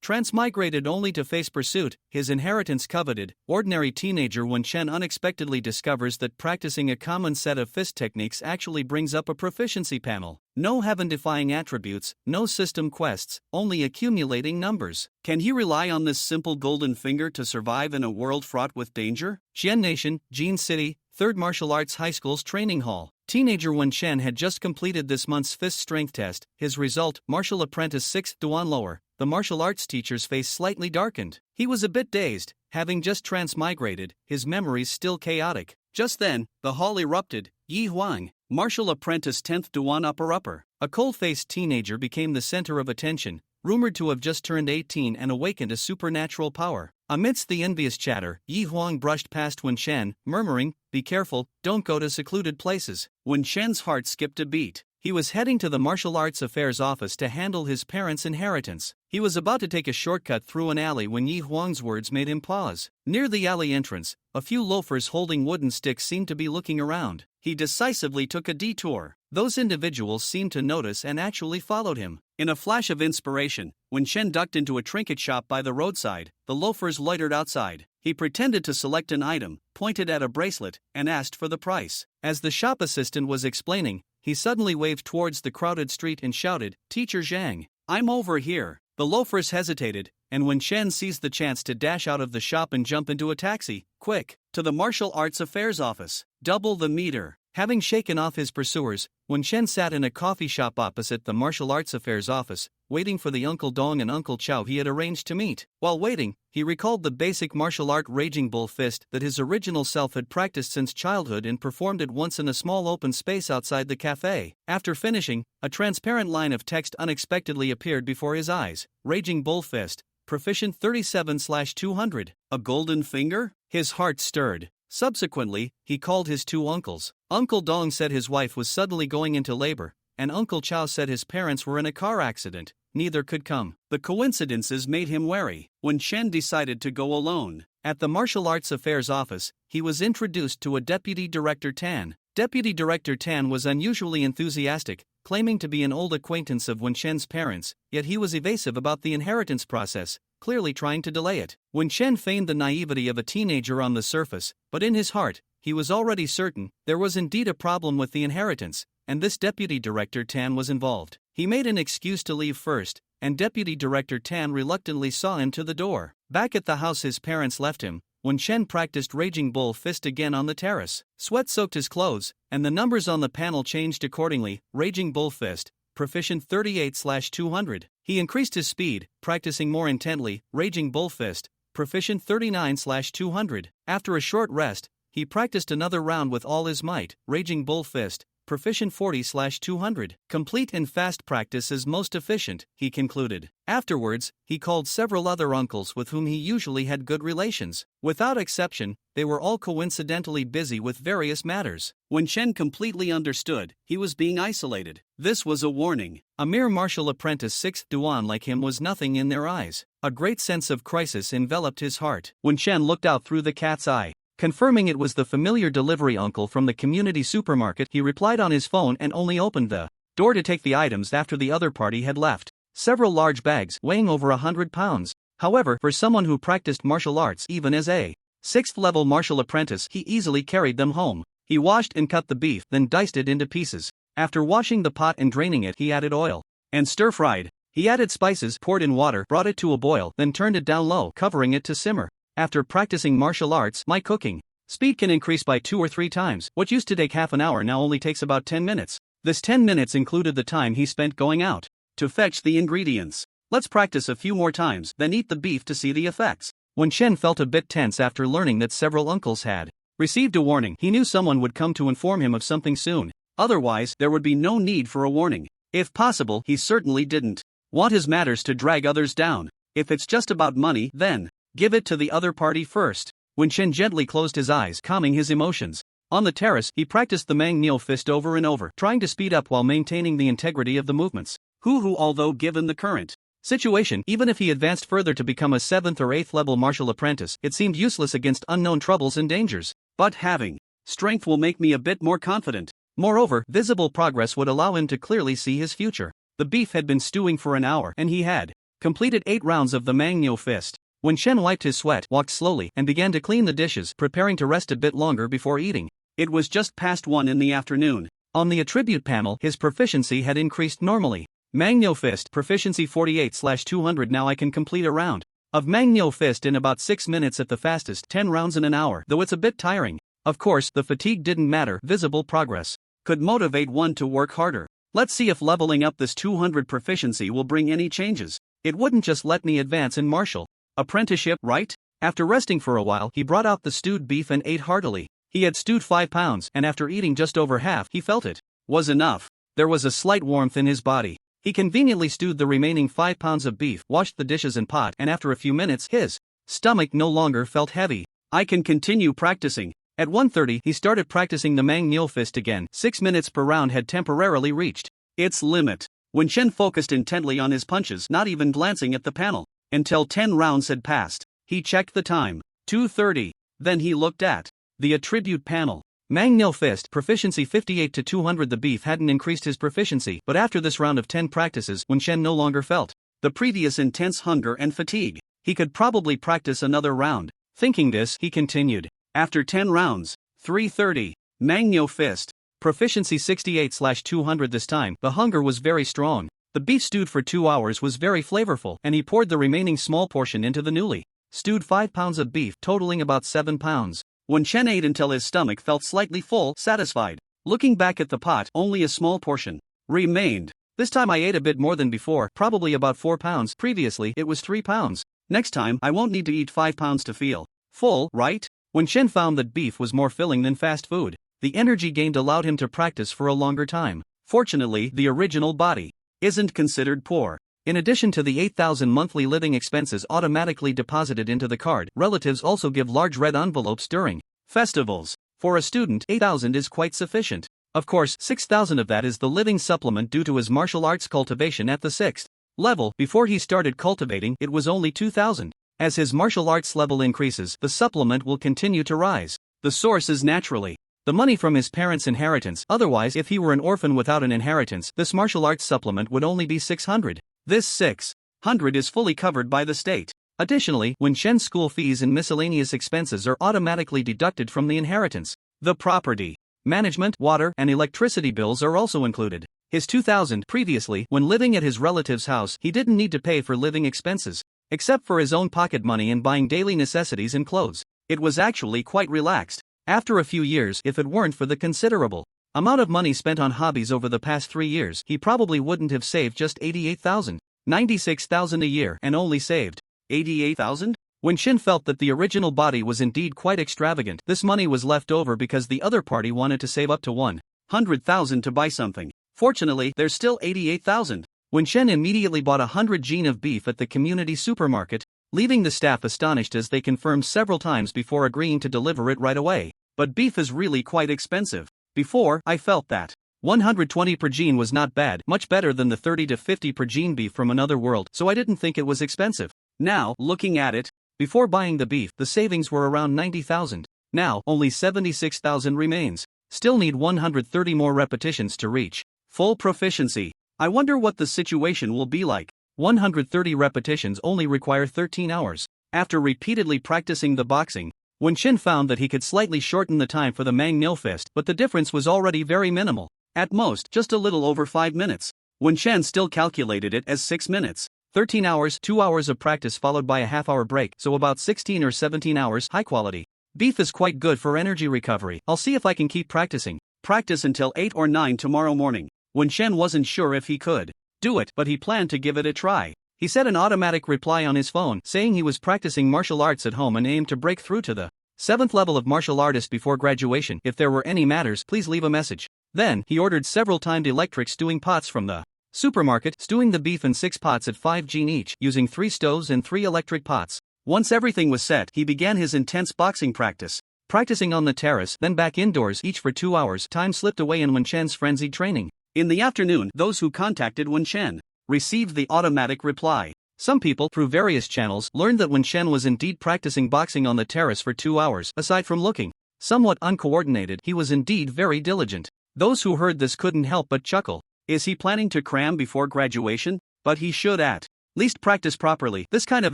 Transmigrated only to face pursuit, his inheritance coveted, ordinary teenager Wen Chen unexpectedly discovers that practicing a common set of fist techniques actually brings up a proficiency panel. No heaven-defying attributes, no system quests, only accumulating numbers. Can he rely on this simple golden finger to survive in a world fraught with danger? Xian Nation, Jin City, 3rd Martial Arts High School's training hall. Teenager Wen Chen had just completed this month's fist strength test. His result, Martial Apprentice 6th Dan lower. The martial arts teacher's face slightly darkened. He was a bit dazed, having just transmigrated, his memories still chaotic. Just then, the hall erupted. Yi Huang, Martial Apprentice 10th Dan upper. A cold-faced teenager became the center of attention, rumored to have just turned 18 and awakened a supernatural power. Amidst the envious chatter, Yi Huang brushed past Wen Chen, murmuring, "Be careful, don't go to secluded places." Wen Chen's heart skipped a beat. He was heading to the Martial Arts Affairs office to handle his parents' inheritance. He was about to take a shortcut through an alley when Yi Huang's words made him pause. Near the alley entrance, a few loafers holding wooden sticks seemed to be looking around. He decisively took a detour. Those individuals seemed to notice and actually followed him. In a flash of inspiration, when Chen ducked into a trinket shop by the roadside, the loafers loitered outside. He pretended to select an item, pointed at a bracelet, and asked for the price. As the shop assistant was explaining, he suddenly waved towards the crowded street and shouted, "Teacher Zhang, I'm over here." The loafers hesitated, and when Chen seized the chance to dash out of the shop and jump into a taxi, quick, to the Martial Arts Affairs office. Double the meter. Having shaken off his pursuers, Wen Chen sat in a coffee shop opposite the Martial Arts Affairs office, waiting for the Uncle Dong and Uncle Chow he had arranged to meet. While waiting, he recalled the basic martial art Raging Bull Fist that his original self had practiced since childhood and performed it once in a small open space outside the cafe. After finishing, a transparent line of text unexpectedly appeared before his eyes. Raging Bull Fist, Proficient 37/200. A golden finger? His heart stirred. Subsequently, he called his two uncles. Uncle Dong said his wife was suddenly going into labor, and Uncle Chow said his parents were in a car accident. Neither could come. The coincidences made him wary. When Chen decided to go alone, at the Martial Arts Affairs office, he was introduced to a Deputy Director Tan. Deputy Director Tan was unusually enthusiastic, claiming to be an old acquaintance of Wen Chen's parents, yet he was evasive about the inheritance process, clearly trying to delay it. Wen Chen feigned the naivety of a teenager on the surface, but in his heart, he was already certain there was indeed a problem with the inheritance, and this Deputy Director Tan was involved. He made an excuse to leave first, and Deputy Director Tan reluctantly saw him to the door. Back at the house his parents left him, when Chen practiced Raging Bull Fist again on the terrace. Sweat soaked his clothes, and the numbers on the panel changed accordingly. Raging Bull Fist, Proficient 38/200. He increased his speed, practicing more intently. Raging Bull Fist, Proficient 39/200. After a short rest, he practiced another round with all his might. Raging Bull Fist, Proficient 40/200. Complete and fast practice is most efficient, he concluded. Afterwards, he called several other uncles with whom he usually had good relations. Without exception, they were all coincidentally busy with various matters. When Chen completely understood, he was being isolated. This was a warning. A mere martial apprentice 6th Dan like him was nothing in their eyes. A great sense of crisis enveloped his heart. When Chen looked out through the cat's eye, confirming it was the familiar delivery uncle from the community supermarket, he replied on his phone and only opened the door to take the items after the other party had left. Several large bags weighing over 100 pounds. However, for someone who practiced martial arts even as a 6th level martial apprentice, he easily carried them home. He washed and cut the beef, then diced it into pieces. After washing the pot and draining it, he added oil and stir-fried. He added spices, poured in water, brought it to a boil, then turned it down low, covering it to simmer. After practicing martial arts, my cooking speed can increase by 2 or 3 times. What used to take half an hour now only takes about 10 minutes. This 10 minutes included the time he spent going out to fetch the ingredients. Let's practice a few more times, then eat the beef to see the effects. When Chen felt a bit tense after learning that several uncles had received a warning, he knew someone would come to inform him of something soon. Otherwise, there would be no need for a warning. If possible, he certainly didn't want his matters to drag others down. If it's just about money, then give it to the other party first. When Chen gently closed his eyes, calming his emotions. On the terrace, he practiced the Mang Neo Fist over and over, trying to speed up while maintaining the integrity of the movements. Although given the current situation, even if he advanced further to become a 7th or 8th level martial apprentice, it seemed useless against unknown troubles and dangers. But having strength will make me a bit more confident. Moreover, visible progress would allow him to clearly see his future. The beef had been stewing for an hour, and he had completed 8 rounds of the Mangyo fist. Wen Shen wiped his sweat, walked slowly, and began to clean the dishes, preparing to rest a bit longer before eating. It was just past 1 in the afternoon. On the attribute panel, his proficiency had increased normally. Mangyo fist, proficiency 48/200. Now I can complete a round of Mangyo fist in about 6 minutes at the fastest, 10 rounds in an hour, though it's a bit tiring. Of course, the fatigue didn't matter, visible progress could motivate one to work harder. Let's see if leveling up this 200 proficiency will bring any changes. It wouldn't just let me advance in martial apprenticeship, right? After resting for a while, he brought out the stewed beef and ate heartily. He had stewed 5 pounds, and after eating just over half, he felt it was enough. There was a slight warmth in his body. He conveniently stewed the remaining 5 pounds of beef, washed the dishes and pot, and after a few minutes, his stomach no longer felt heavy. I can continue practicing. At 1:30, he started practicing the Mangyo fist again. 6 minutes per round had temporarily reached its limit. Wen Shen focused intently on his punches, not even glancing at the panel. Until 10 rounds had passed. He checked the time. 2:30. Then he looked at the attribute panel. Mangyo fist, proficiency 58/200. The beef hadn't increased his proficiency, but after this round of 10 practices, Wen Shen no longer felt the previous intense hunger and fatigue. He could probably practice another round. Thinking this, he continued. After 10 rounds, 3:30. Mangyo fist, proficiency 68/200. This time, the hunger was very strong. The beef stewed for 2 hours was very flavorful, and he poured the remaining small portion into the newly stewed 5 pounds of beef, totaling about 7 pounds. Wen Shen ate until his stomach felt slightly full, satisfied. Looking back at the pot, only a small portion remained. This time I ate a bit more than before, probably about 4 pounds. Previously, it was 3 pounds. Next time, I won't need to eat 5 pounds to feel full, right? Wen Shen found that beef was more filling than fast food. The energy gained allowed him to practice for a longer time. Fortunately, the original body isn't considered poor. In addition to the 8,000 monthly living expenses automatically deposited into the card, relatives also give large red envelopes during festivals. For a student, 8,000 is quite sufficient. Of course, 6,000 of that is the living supplement due to his martial arts cultivation at the 6th level. Before he started cultivating, it was only 2,000. As his martial arts level increases, the supplement will continue to rise. The source is naturally the money from his parents' inheritance. Otherwise, if he were an orphan without an inheritance, this martial arts supplement would only be 600. This 600 is fully covered by the state. Additionally, Wen Shen's school fees and miscellaneous expenses are automatically deducted from the inheritance. The property management, water, and electricity bills are also included. His 2,000 previously, when living at his relative's house, he didn't need to pay for living expenses, except for his own pocket money and buying daily necessities and clothes. It was actually quite relaxed. After a few years, if it weren't for the considerable amount of money spent on hobbies over the past 3 years, he probably wouldn't have saved just 88,000, 96,000 a year, and only saved 88,000? Wen Shen felt that the original body was indeed quite extravagant. This money was left over because the other party wanted to save up to 100,000 to buy something. Fortunately, there's still 88,000. Wen Shen immediately bought 100 jin of beef at the community supermarket, leaving the staff astonished as they confirmed several times before agreeing to deliver it right away. But beef is really quite expensive. Before, I felt that 120 per jin was not bad, much better than the 30 to 50 per jin beef from another world, so I didn't think it was expensive. Now, looking at it, before buying the beef, the savings were around 90,000. Now, only 76,000 remains. Still need 130 more repetitions to reach full proficiency. I wonder what the situation will be like. 130 repetitions only require 13 hours. After repeatedly practicing the boxing, Wen Shen found that he could slightly shorten the time for the Mangyo fist, but the difference was already very minimal. At most, just a little over 5 minutes. Wen Shen still calculated it as 6 minutes. 13 hours, 2 hours of practice followed by a half-hour break, so about 16 or 17 hours. High quality beef is quite good for energy recovery. I'll see if I can keep practicing. Practice until 8 or 9 tomorrow morning. Wen Shen wasn't sure if he could do it, but he planned to give it a try. He set an automatic reply on his phone, saying he was practicing martial arts at home and aimed to break through to the 7th level of martial artist before graduation. If there were any matters, please leave a message. Then, he ordered several timed electric stewing pots from the supermarket, stewing the beef in 6 pots at 5 jin each, using 3 stoves and 3 electric pots. Once everything was set, he began his intense boxing practice. Practicing on the terrace, then back indoors, each for 2 hours. Time slipped away in Wen Shen's frenzied training. In the afternoon, those who contacted Wen Shen received the automatic reply. Some people, through various channels, learned that Wen Shen was indeed practicing boxing on the terrace for 2 hours. Aside from looking somewhat uncoordinated, he was indeed very diligent. Those who heard this couldn't help but chuckle. Is he planning to cram before graduation? But he should at Least practice properly. This kind of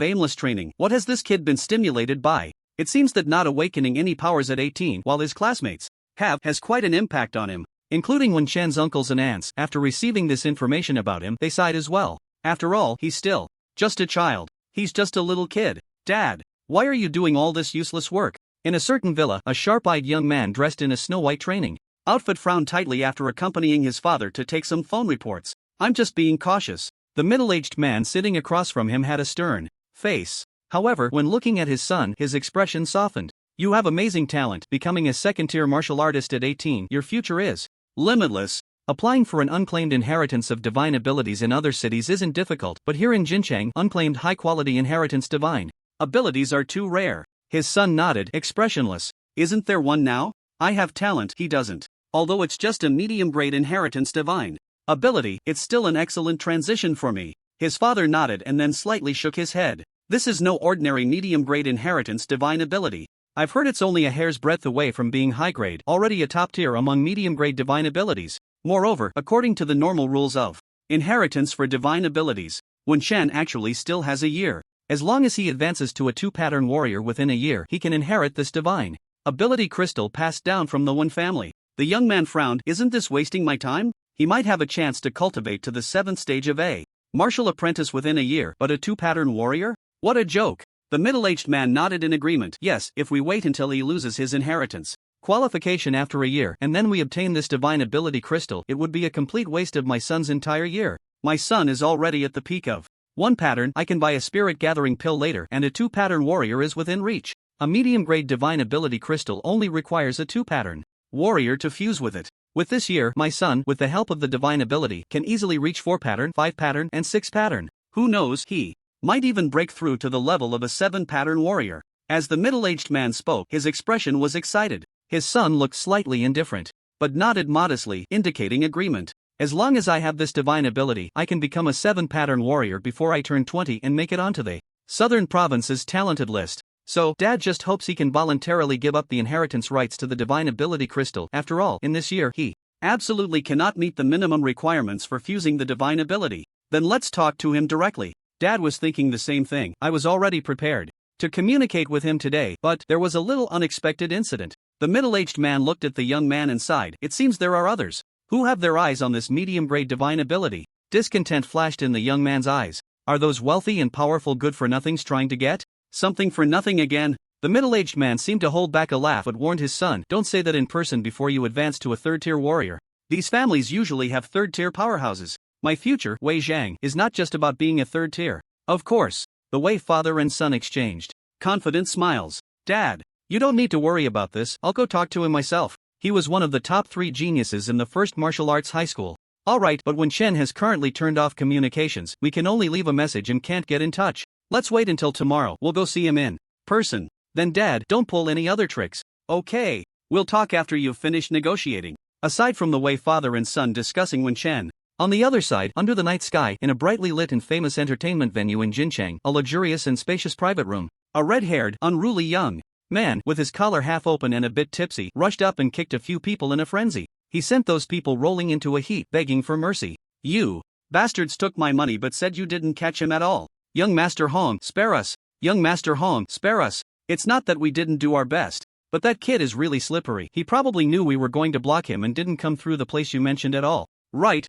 aimless training, what has this kid been stimulated by? It seems that not awakening any powers at 18 while his classmates has quite an impact on him, including Wen Chen's uncles and aunts. After receiving this information about him, they sighed as well. After all, he's still just a child. He's just a little kid. Dad, why are you doing all this useless work? In a certain villa, a sharp-eyed young man dressed in a snow-white training outfit frowned tightly after accompanying his father to take some phone reports. I'm just being cautious. The middle-aged man sitting across from him had a stern face. However, when looking at his son, his expression softened. You have amazing talent. Becoming a second-tier martial artist at 18, your future is limitless. Applying for an unclaimed inheritance of divine abilities in other cities isn't difficult, but here in Jincheng, unclaimed high-quality inheritance divine abilities are too rare. His son nodded, expressionless. Isn't there one now? I have talent, he doesn't. Although it's just a medium-grade inheritance divine ability, it's still an excellent transition for me. His father nodded and then slightly shook his head. This is no ordinary medium-grade inheritance divine ability. I've heard it's only a hair's breadth away from being high-grade, already a top tier among medium-grade divine abilities. Moreover, according to the normal rules of inheritance for divine abilities, Wen Chen actually still has a year. As long as he advances to a 2-pattern warrior within a year, he can inherit this divine ability crystal passed down from the Wen family. The young man frowned. Isn't this wasting my time? He might have a chance to cultivate to the 7th stage of a martial apprentice within a year, but a 2-pattern warrior? What a joke. The middle-aged man nodded in agreement. Yes, if we wait until he loses his inheritance qualification after a year and then we obtain this divine ability crystal, it would be a complete waste of my son's entire year. My son is already at the peak of 1 pattern. I can buy a spirit gathering pill later and a 2-pattern warrior is within reach. A medium-grade divine ability crystal only requires a 2-pattern warrior to fuse with it. With this year, my son, with the help of the divine ability, can easily reach 4-pattern, 5-pattern, and 6-pattern. Who knows, he might even break through to the level of a 7-pattern warrior. As the middle-aged man spoke, his expression was excited. His son looked slightly indifferent, but nodded modestly, indicating agreement. As long as I have this divine ability, I can become a 7-pattern warrior before I turn 20 and make it onto the Southern Province's talented list. So, Dad just hopes he can voluntarily give up the inheritance rights to the divine ability crystal. After all, in this year, he absolutely cannot meet the minimum requirements for fusing the divine ability. Then let's talk to him directly. Dad was thinking the same thing. I was already prepared to communicate with him today, but there was a little unexpected incident. The middle-aged man looked at the young man and sighed. It seems there are others who have their eyes on this medium-grade divine ability. Discontent flashed in the young man's eyes. Are those wealthy and powerful good-for-nothings trying to get something for nothing again? The middle-aged man seemed to hold back a laugh but warned his son, don't say that in person before you advance to a 3rd-tier warrior. These families usually have 3rd-tier powerhouses. My future, Wei Zhang, is not just about being a 3rd tier. Of course. The way father and son exchanged confident smiles. Dad, you don't need to worry about this, I'll go talk to him myself. He was one of the top 3 geniuses in the first martial arts high school. Alright, but Wen Chen has currently turned off communications, we can only leave a message and can't get in touch. Let's wait until tomorrow, we'll go see him in person. Then Dad, don't pull any other tricks. Okay, we'll talk after you've finished negotiating. Aside from the way father and son discussing Wen Chen, on the other side, under the night sky, in a brightly lit and famous entertainment venue in Jincheng, a luxurious and spacious private room, a red-haired, unruly young man, with his collar half open and a bit tipsy, rushed up and kicked a few people in a frenzy. He sent those people rolling into a heap, begging for mercy. You bastards took my money but said you didn't catch him at all. Young Master Hong, spare us. Young Master Hong, spare us. It's not that we didn't do our best, but that kid is really slippery. He probably knew we were going to block him and didn't come through the place you mentioned at all. Right.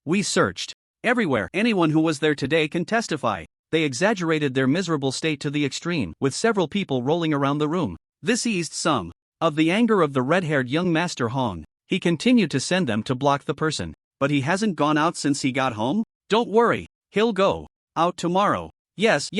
We searched everywhere. Anyone who was there today can testify. They exaggerated their miserable state to the extreme, with several people rolling around the room. This eased some of the anger of the red-haired young Master Hong. He continued to send them to block the person. But he hasn't gone out since he got home? Don't worry, he'll go out tomorrow. Yes,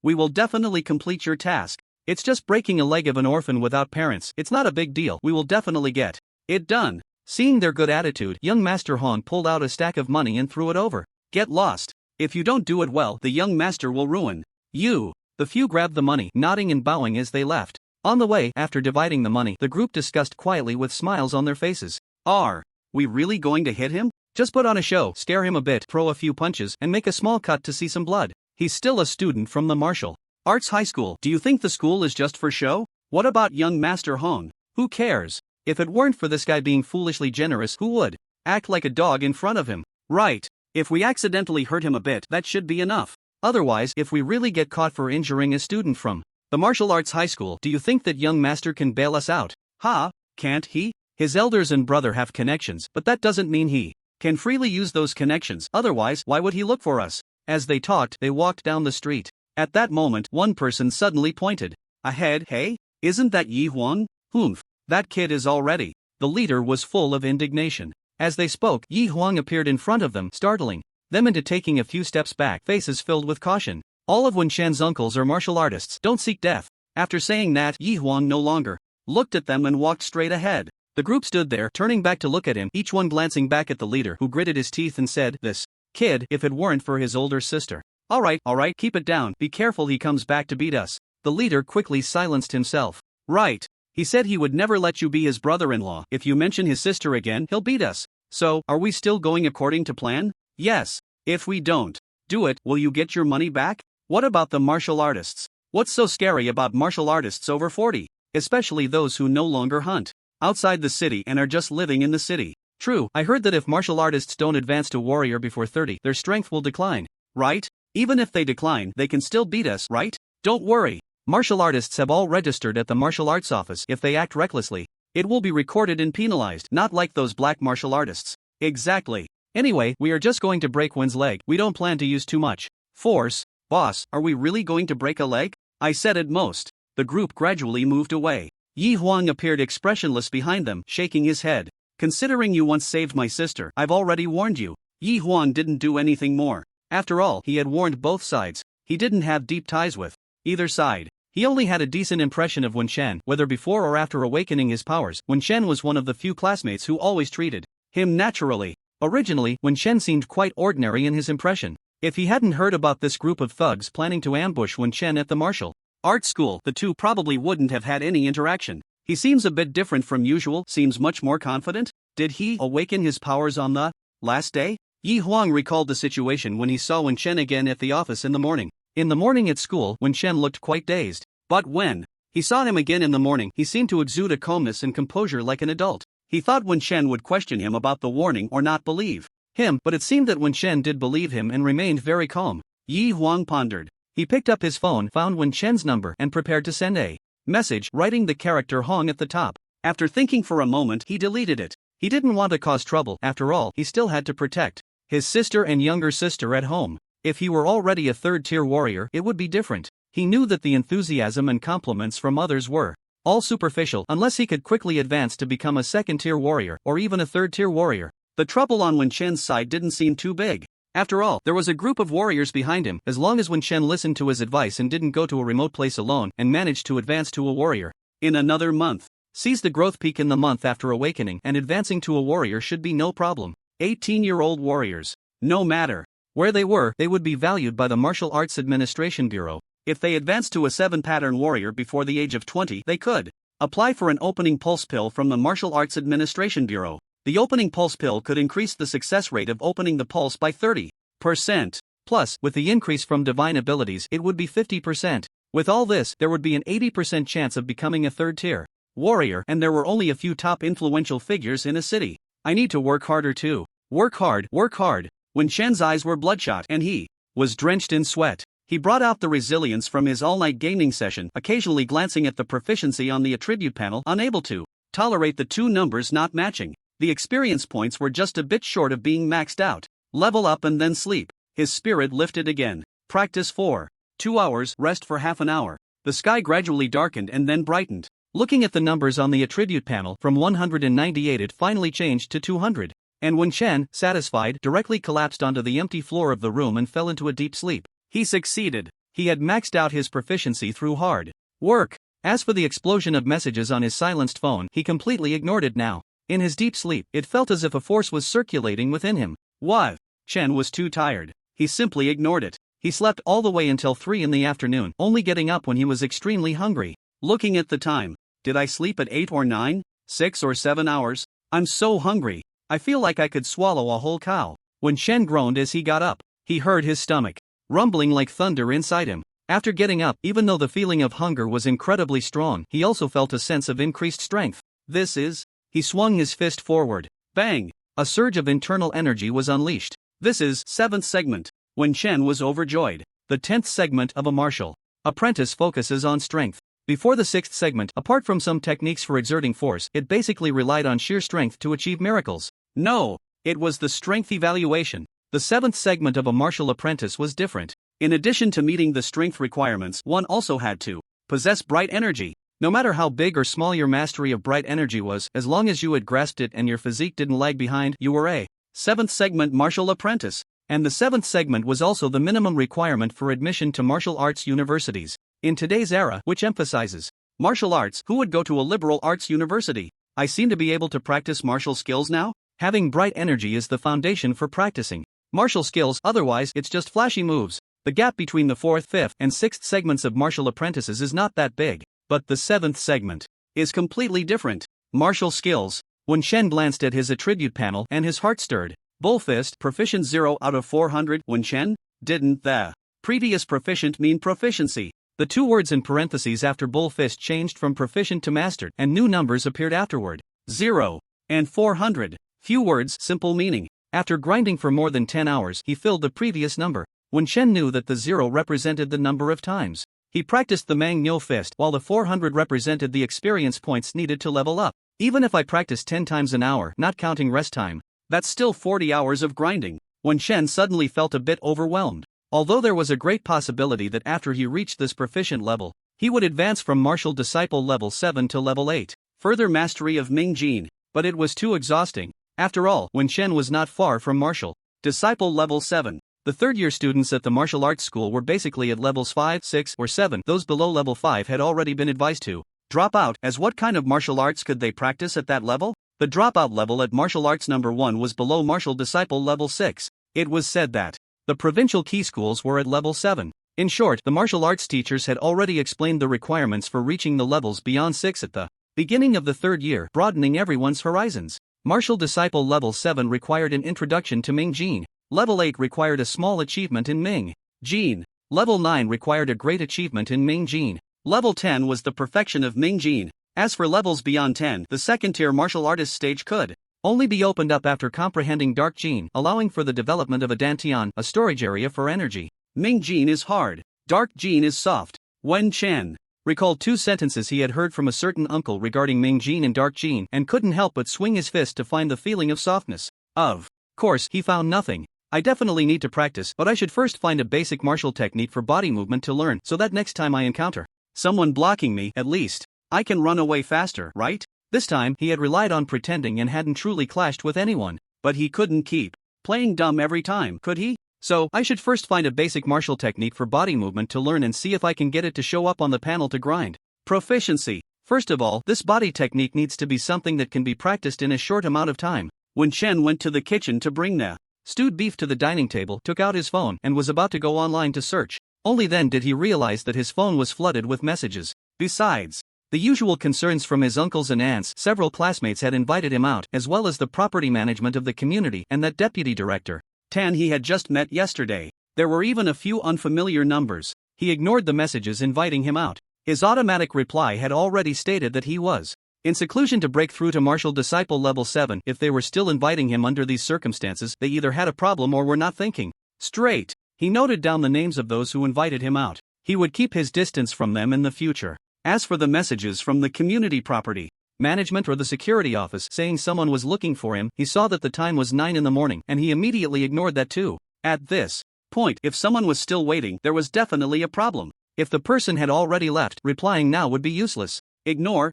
we will definitely complete your task. It's just breaking a leg of an orphan without parents. It's not a big deal. We will definitely get it done. Seeing their good attitude, young Master Hong pulled out a stack of money and threw it over. Get lost. If you don't do it well, the young master will ruin you. The few grabbed the money, nodding and bowing as they left. On the way, after dividing the money, the group discussed quietly with smiles on their faces. Are we really going to hit him? Just put on a show, scare him a bit, throw a few punches, and make a small cut to see some blood. He's still a student from the martial arts high school. Do you think the school is just for show? What about young Master Hong? Who cares? If it weren't for this guy being foolishly generous, who would act like a dog in front of him? Right. If we accidentally hurt him a bit, that should be enough. Otherwise, if we really get caught for injuring a student from the martial arts high school, do you think that young master can bail us out? Ha, can't he? His elders and brother have connections, but that doesn't mean he can freely use those connections, otherwise, why would he look for us? As they talked, they walked down the street. At that moment, one person suddenly pointed ahead. Hey, isn't that Yi Huang? Humph, that kid is already. The leader was full of indignation. As they spoke, Yi Huang appeared in front of them, startling them into taking a few steps back, faces filled with caution. All of Wen Shen's uncles are martial artists. Don't seek death. After saying that, Yi Huang no longer looked at them and walked straight ahead. The group stood there, turning back to look at him, each one glancing back at the leader, who gritted his teeth and said, "This kid, if it weren't for his older sister." All right, keep it down. Be careful he comes back to beat us. The leader quickly silenced himself. Right. He said he would never let you be his brother-in-law. If you mention his sister again, he'll beat us. So, are we still going according to plan? Yes. If we don't do it, will you get your money back? What about the martial artists? What's so scary about martial artists over 40? Especially those who no longer hunt outside the city and are just living in the city. True, I heard that if martial artists don't advance to warrior before 30, their strength will decline. Right? Even if they decline, they can still beat us, right? Don't worry. Martial artists have all registered at the martial arts office. If they act recklessly, it will be recorded and penalized, not like those black martial artists. Exactly. Anyway, we are just going to break Wen's leg. We don't plan to use too much force. Boss, are we really going to break a leg? I said at most. The group gradually moved away. Yi Huang appeared expressionless behind them, shaking his head. Considering you once saved my sister, I've already warned you. Yi Huang didn't do anything more. After all, he had warned both sides. He didn't have deep ties with either side. He only had a decent impression of Wen Shen, whether before or after awakening his powers. Wen Shen was one of the few classmates who always treated him naturally. Originally, Wen Shen seemed quite ordinary in his impression. If he hadn't heard about this group of thugs planning to ambush Wen Shen at the martial art school, the two probably wouldn't have had any interaction. He seems a bit different from usual, seems much more confident. Did he awaken his powers on the last day? Yi Huang recalled the situation when he saw Wen Shen again at the office in the morning. In the morning at school, Wen Shen looked quite dazed. But when he saw him again in the morning, he seemed to exude a calmness and composure like an adult. He thought Wen Shen would question him about the warning or not believe him, but it seemed that Wen Shen did believe him and remained very calm. Yi Huang pondered. He picked up his phone, found Wen Shen's number, and prepared to send a message, writing the character Hong at the top. After thinking for a moment, he deleted it. He didn't want to cause trouble. After all, he still had to protect his sister and younger sister at home. If he were already a third-tier warrior, it would be different. He knew that the enthusiasm and compliments from others were all superficial unless he could quickly advance to become a second-tier warrior or even a third-tier warrior. The trouble on Wen Shen's side didn't seem too big. After all, there was a group of warriors behind him. As long as Wen Shen listened to his advice and didn't go to a remote place alone and managed to advance to a warrior in another month, seize the growth peak in the month after awakening, and advancing to a warrior should be no problem. 18-year-old warriors. No matter where they were, they would be valued by the Martial Arts Administration Bureau. If they advanced to a 7-pattern warrior before the age of 20, they could apply for an opening pulse pill from the Martial Arts Administration Bureau. The opening pulse pill could increase the success rate of opening the pulse by 30%. Plus, with the increase from divine abilities, it would be 50%. With all this, there would be an 80% chance of becoming a third-tier warrior, and there were only a few top influential figures in a city. I need to work harder too. Work hard, work hard. Wen Shen's eyes were bloodshot and he was drenched in sweat. He brought out the resilience from his all-night gaming session, occasionally glancing at the proficiency on the attribute panel, unable to tolerate the two numbers not matching. The experience points were just a bit short of being maxed out. Level up and then sleep. His spirit lifted again. Practice for 2 hours, rest for half an hour. The sky gradually darkened and then brightened. Looking at the numbers on the attribute panel, from 198 it finally changed to 200. And Wen Shen, satisfied, directly collapsed onto the empty floor of the room and fell into a deep sleep. He succeeded. He had maxed out his proficiency through hard work. As for the explosion of messages on his silenced phone, he completely ignored it now. In his deep sleep, it felt as if a force was circulating within him. What? Chen was too tired. He simply ignored it. He slept all the way until 3 in the afternoon, only getting up when he was extremely hungry. Looking at the time. Did I sleep at 8 or 9, 6 or 7 hours? I'm so hungry. I feel like I could swallow a whole cow. Wen Shen groaned as he got up. He heard his stomach rumbling like thunder inside him. After getting up, even though the feeling of hunger was incredibly strong, he also felt a sense of increased strength. This is... He swung his fist forward. Bang! A surge of internal energy was unleashed. This is 7th segment. Wen Shen was overjoyed. The 10th segment of a martial apprentice focuses on strength. Before the 6th segment, apart from some techniques for exerting force, it basically relied on sheer strength to achieve miracles. No, it was the strength evaluation. The 7th segment of a martial apprentice was different. In addition to meeting the strength requirements, one also had to possess bright energy. No matter how big or small your mastery of bright energy was, as long as you had grasped it and your physique didn't lag behind, you were a 7th segment martial apprentice. And the 7th segment was also the minimum requirement for admission to martial arts universities. In today's era, which emphasizes martial arts, who would go to a liberal arts university? I seem to be able to practice martial skills now? Having bright energy is the foundation for practicing martial skills, otherwise it's just flashy moves. The gap between the 4th, 5th, and 6th segments of martial apprentices is not that big, but the 7th segment is completely different. Martial skills. When Shen glanced at his attribute panel and his heart stirred. Bull fist, proficient 0 out of 400. When Shen didn't the previous proficient mean proficiency? The two words in parentheses after bull fist changed from proficient to mastered, and new numbers appeared afterward. 0 and 400. Few words, simple meaning. After grinding for more than 10 hours, he filled the previous number. When Shen knew that the 0 represented the number of times he practiced the Manhwa fist, while the 400 represented the experience points needed to level up. Even if I practice 10 times an hour, not counting rest time, that's still 40 hours of grinding. When Shen suddenly felt a bit overwhelmed. Although there was a great possibility that after he reached this proficient level, he would advance from martial disciple level 7 to level 8, further mastery of Ming Jin, but it was too exhausting. After all, when Shen was not far from martial disciple level 7. The third-year students at the martial arts school were basically at levels 5, 6, or 7. Those below level 5 had already been advised to drop out, as what kind of martial arts could they practice at that level? The dropout level at martial arts number 1 was below martial disciple level 6. It was said that the provincial key schools were at level 7. In short, the martial arts teachers had already explained the requirements for reaching the levels beyond 6 at the beginning of the third year, broadening everyone's horizons. Martial disciple level 7 required an introduction to Ming Jin. Level 8 required a small achievement in Ming Jin. Level 9 required a great achievement in Ming Jin. Level 10 was the perfection of Ming Jin. As for levels beyond 10, the second-tier martial artist stage could only be opened up after comprehending Dark Jin, allowing for the development of a Dantian, a storage area for energy. Ming Jin is hard. Dark Jin is soft. Wen Chen recalled 2 sentences he had heard from a certain uncle regarding Ming Jin and Dark Jin and couldn't help but swing his fist to find the feeling of softness. Of course, he found nothing. I definitely need to practice, but I should first find a basic martial technique for body movement to learn so that next time I encounter someone blocking me, at least I can run away faster, right? This time, he had relied on pretending and hadn't truly clashed with anyone, but he couldn't keep playing dumb every time, could he? So, I should first find a basic martial technique for body movement to learn and see if I can get it to show up on the panel to grind. Proficiency. First of all, this body technique needs to be something that can be practiced in a short amount of time. When Chen went to the kitchen to bring the stewed beef to the dining table, took out his phone, and was about to go online to search. Only then did he realize that his phone was flooded with messages. Besides the usual concerns from his uncles and aunts, several classmates had invited him out, as well as the property management of the community and that deputy director Tan he had just met yesterday. There were even a few unfamiliar numbers. He ignored the messages inviting him out. His automatic reply had already stated that he was in seclusion to break through to martial disciple level 7. If they were still inviting him under these circumstances, they either had a problem or were not thinking straight. He noted down the names of those who invited him out. He would keep his distance from them in the future. As for the messages from the community property management or the security office saying someone was looking for him, he saw that the time was 9 in the morning, and he immediately ignored that too. At this point, if someone was still waiting, there was definitely a problem. If the person had already left, replying now would be useless. Ignore.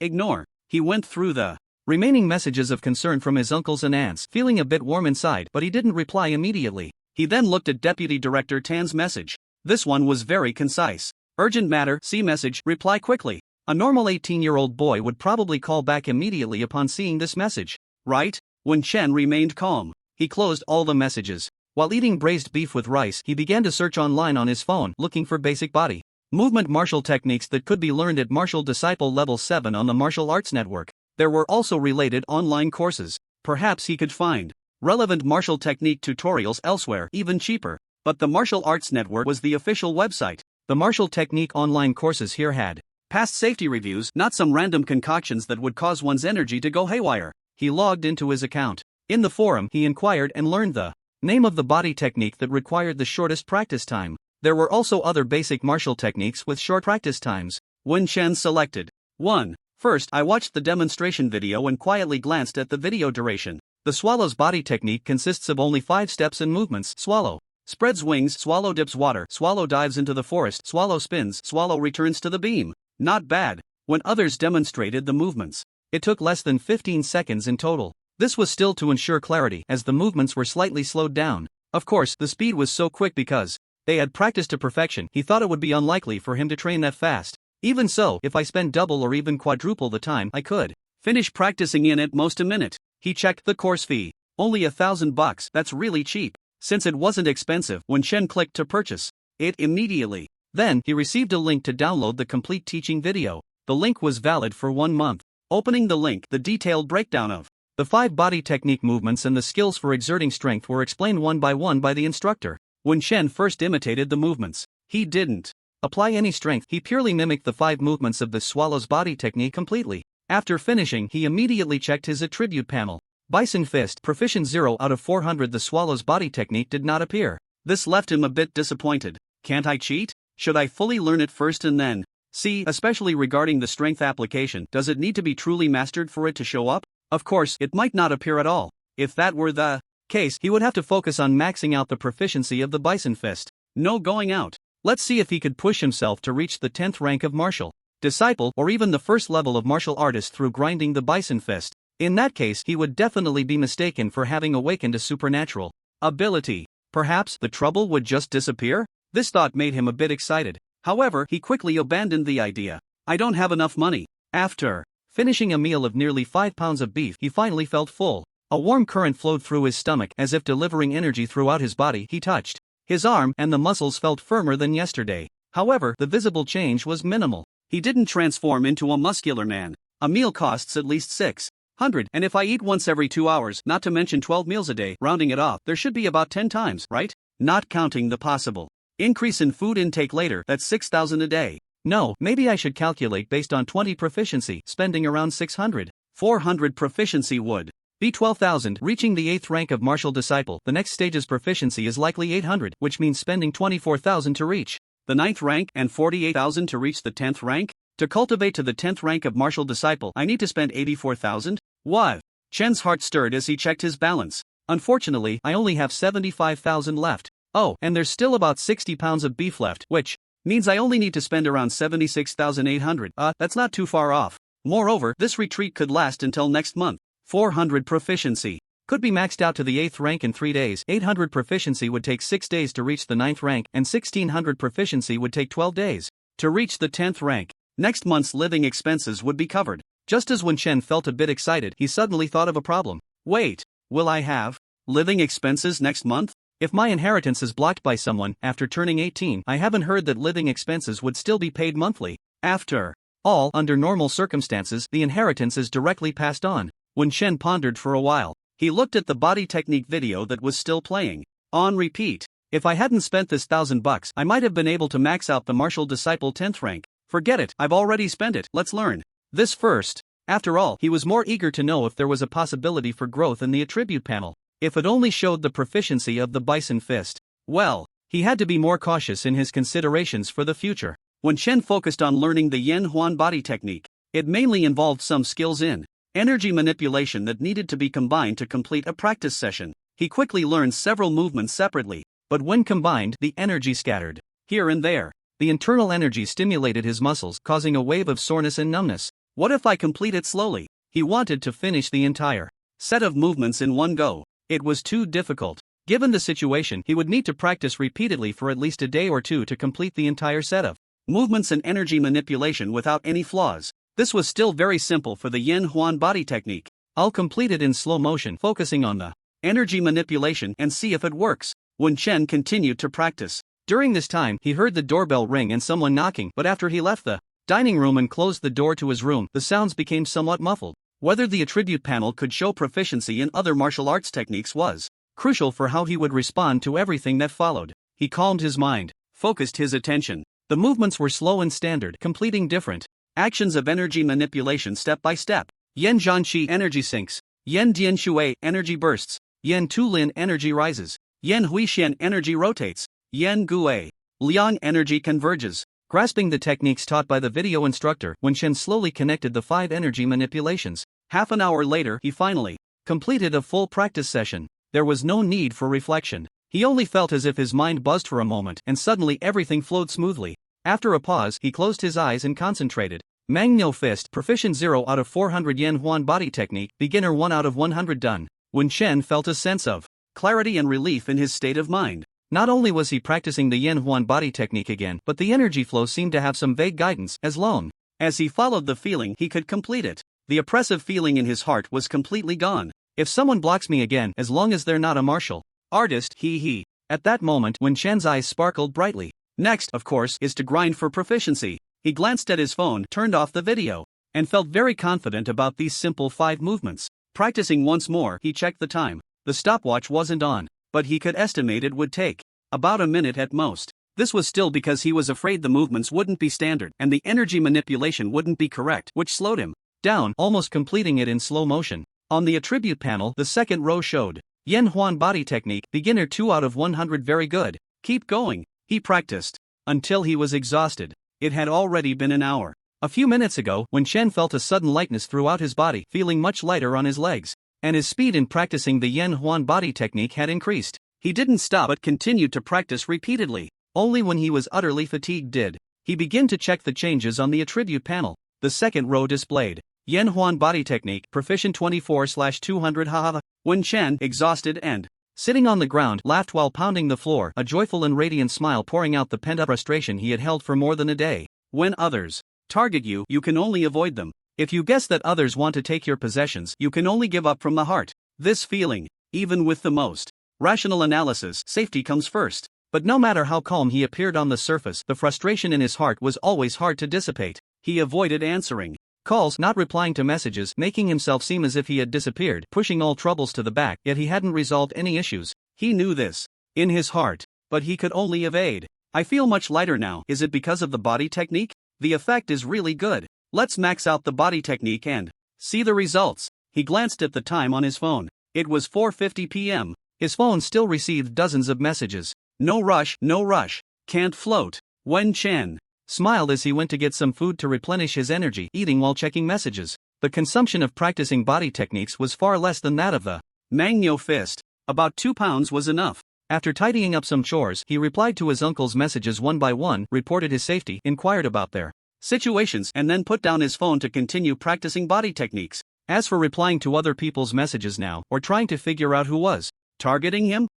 He went through the remaining messages of concern from his uncles and aunts, feeling a bit warm inside, but he didn't reply immediately. He then looked at Deputy Director Tan's message. This one was very concise. Urgent matter, see message, reply quickly. A normal 18-year-old boy would probably call back immediately upon seeing this message, right? When Chen remained calm, he closed all the messages. While eating braised beef with rice, he began to search online on his phone, looking for basic body movement martial techniques that could be learned at Martial Disciple Level 7 on the Martial Arts Network. There were also related online courses. Perhaps he could find relevant martial technique tutorials elsewhere, even cheaper. But the Martial Arts Network was the official website. The martial technique online courses here had past safety reviews, not some random concoctions that would cause one's energy to go haywire. He logged into his account. In the forum, he inquired and learned the name of the body technique that required the shortest practice time. There were also other basic martial techniques with short practice times. Wen Chen selected 1. First, I watched the demonstration video and quietly glanced at the video duration. The swallow's body technique consists of only 5 steps and movements. Swallow spreads wings, swallow dips water, swallow dives into the forest, swallow spins, swallow returns to the beam. Not bad. When others demonstrated the movements, it took less than 15 seconds in total. This was still to ensure clarity, as the movements were slightly slowed down. Of course, the speed was so quick because they had practiced to perfection. He thought it would be unlikely for him to train that fast. Even so, if I spend double or even quadruple the time, I could finish practicing in at most a minute. He checked the course fee. Only $1,000, that's really cheap. Since it wasn't expensive, Wen Chen clicked to purchase it immediately. Then, he received a link to download the complete teaching video. The link was valid for 1 month. Opening the link, the detailed breakdown of the 5 body technique movements and the skills for exerting strength were explained one by the instructor. Wen Chen first imitated the movements. He didn't apply any strength, he purely mimicked the 5 movements of the swallow's body technique completely. After finishing, he immediately checked his attribute panel. Bison Fist, Proficient 0 out of 400. The swallow's body technique did not appear. This left him a bit disappointed. Can't I cheat? Should I fully learn it first and then see? Especially regarding the strength application, does it need to be truly mastered for it to show up? Of course, it might not appear at all. If that were the case, he would have to focus on maxing out the proficiency of the Bison Fist. No going out. Let's see if he could push himself to reach the 10th rank of martial disciple or even the first level of martial artist through grinding the Bison Fist. In that case, he would definitely be mistaken for having awakened a supernatural ability. Perhaps the trouble would just disappear? This thought made him a bit excited. However, he quickly abandoned the idea. I don't have enough money. After finishing a meal of nearly 5 pounds of beef, he finally felt full. A warm current flowed through his stomach as if delivering energy throughout his body. He touched his arm and the muscles felt firmer than yesterday. However, the visible change was minimal. He didn't transform into a muscular man. A meal costs at least 600, and if I eat once every 2 hours, not to mention 12 meals a day, rounding it off, there should be about 10 times, right? Not counting the possible increase in food intake later, that's 6,000 a day. No, maybe I should calculate based on 20 proficiency, spending around 600. 400 proficiency would be 12,000. Reaching the 8th rank of martial disciple, the next stage's proficiency is likely 800, which means spending 24,000 to reach the 9th rank and 48,000 to reach the 10th rank? To cultivate to the 10th rank of martial disciple, I need to spend 84,000? What? Chen's heart stirred as he checked his balance. Unfortunately, I only have 75,000 left. Oh, and there's still about 60 pounds of beef left, which means I only need to spend around 76,800. That's not too far off. Moreover, this retreat could last until next month. 400 proficiency could be maxed out to the 8th rank in 3 days. 800 proficiency would take 6 days to reach the 9th rank, and 1600 proficiency would take 12 days to reach the 10th rank. Next month's living expenses would be covered. Just as Wen Chen felt a bit excited, he suddenly thought of a problem. Wait, will I have living expenses next month? If my inheritance is blocked by someone after turning 18, I haven't heard that living expenses would still be paid monthly. After all, under normal circumstances, the inheritance is directly passed on. Wen Chen pondered for a while. He looked at the body technique video that was still playing on repeat. If I hadn't spent this $1,000, I might have been able to max out the martial disciple 10th rank. Forget it, I've already spent it, let's learn this first. After all, he was more eager to know if there was a possibility for growth in the attribute panel. If it only showed the proficiency of the Bison Fist. Well, he had to be more cautious in his considerations for the future. When Chen focused on learning the Yen Huan body technique, it mainly involved some skills in energy manipulation that needed to be combined to complete a practice session. He quickly learned several movements separately, but when combined, the energy scattered here and there. The internal energy stimulated his muscles, causing a wave of soreness and numbness. What if I complete it slowly? He wanted to finish the entire set of movements in one go. It was too difficult. Given the situation, he would need to practice repeatedly for at least a day or two to complete the entire set of movements and energy manipulation without any flaws. This was still very simple for the Yen Huan body technique. I'll complete it in slow motion, focusing on the energy manipulation and see if it works. Wen Chen continued to practice. During this time, he heard the doorbell ring and someone knocking, but after he left the dining room and closed the door to his room, the sounds became somewhat muffled. Whether the attribute panel could show proficiency in other martial arts techniques was crucial for how he would respond to everything that followed. He calmed his mind, focused his attention. The movements were slow and standard, completing different actions of energy manipulation step by step. Yen Zhanqi energy sinks. Yen Dianshui energy bursts. Yen Tulin energy rises. Yen Huixian energy rotates. Yen Gue Liang energy converges. Grasping the techniques taught by the video instructor, Wen Shen slowly connected the 5 energy manipulations. Half an hour later, he finally completed a full practice session. There was no need for reflection. He only felt as if his mind buzzed for a moment, and suddenly everything flowed smoothly. After a pause, he closed his eyes and concentrated. Manga Fist, Proficient 0 out of 400 Yen Huan Body Technique, Beginner 1 out of 100 done. Wen Shen felt a sense of clarity and relief in his state of mind. Not only was he practicing the Yen Huan Body Technique again, but the energy flow seemed to have some vague guidance, as long as he followed the feeling, he could complete it. The oppressive feeling in his heart was completely gone. If someone blocks me again, as long as they're not a martial artist, he. At that moment, Wen Shen's eyes sparkled brightly. Next, of course, is to grind for proficiency. He glanced at his phone, turned off the video, and felt very confident about these simple 5 movements. Practicing once more, he checked the time. The stopwatch wasn't on, but he could estimate it would take about a minute at most. This was still because he was afraid the movements wouldn't be standard and the energy manipulation wouldn't be correct, which slowed him down, almost completing it in slow motion. On the attribute panel, the second row showed Yen Huan Body Technique, Beginner 2 out of 100. Very good. Keep going. He practiced until he was exhausted. It had already been an hour. A few minutes ago, Wen Shen felt a sudden lightness throughout his body, feeling much lighter on his legs, and his speed in practicing the Yen Huan Body Technique had increased. He didn't stop but continued to practice repeatedly. Only when he was utterly fatigued did he begin to check the changes on the attribute panel. The second row displayed Yen Huan Body Technique, Proficient 24/200. Haha. Wen Shen, exhausted and sitting on the ground, laughed while pounding the floor, a joyful and radiant smile pouring out the pent-up frustration he had held for more than a day. When others target you, you can only avoid them. If you guess that others want to take your possessions, you can only give up from the heart. This feeling, even with the most rational analysis, safety comes first. But no matter how calm he appeared on the surface, the frustration in his heart was always hard to dissipate. He avoided answering calls, not replying to messages, making himself seem as if he had disappeared, pushing all troubles to the back, yet he hadn't resolved any issues. He knew this in his heart, but he could only evade. I feel much lighter now. Is it because of the body technique? The effect is really good. Let's max out the body technique and see the results. He glanced at the time on his phone. It was 4:50 p.m. His phone still received dozens of messages. No rush, no rush. Can't float. Wen Shen smiled as he went to get some food to replenish his energy, eating while checking messages. The consumption of practicing body techniques was far less than that of the Manga Fist. About 2 pounds was enough. After tidying up some chores, he replied to his uncle's messages one by one, reported his safety, inquired about their situations, and then put down his phone to continue practicing body techniques. As for replying to other people's messages now, or trying to figure out who was targeting him,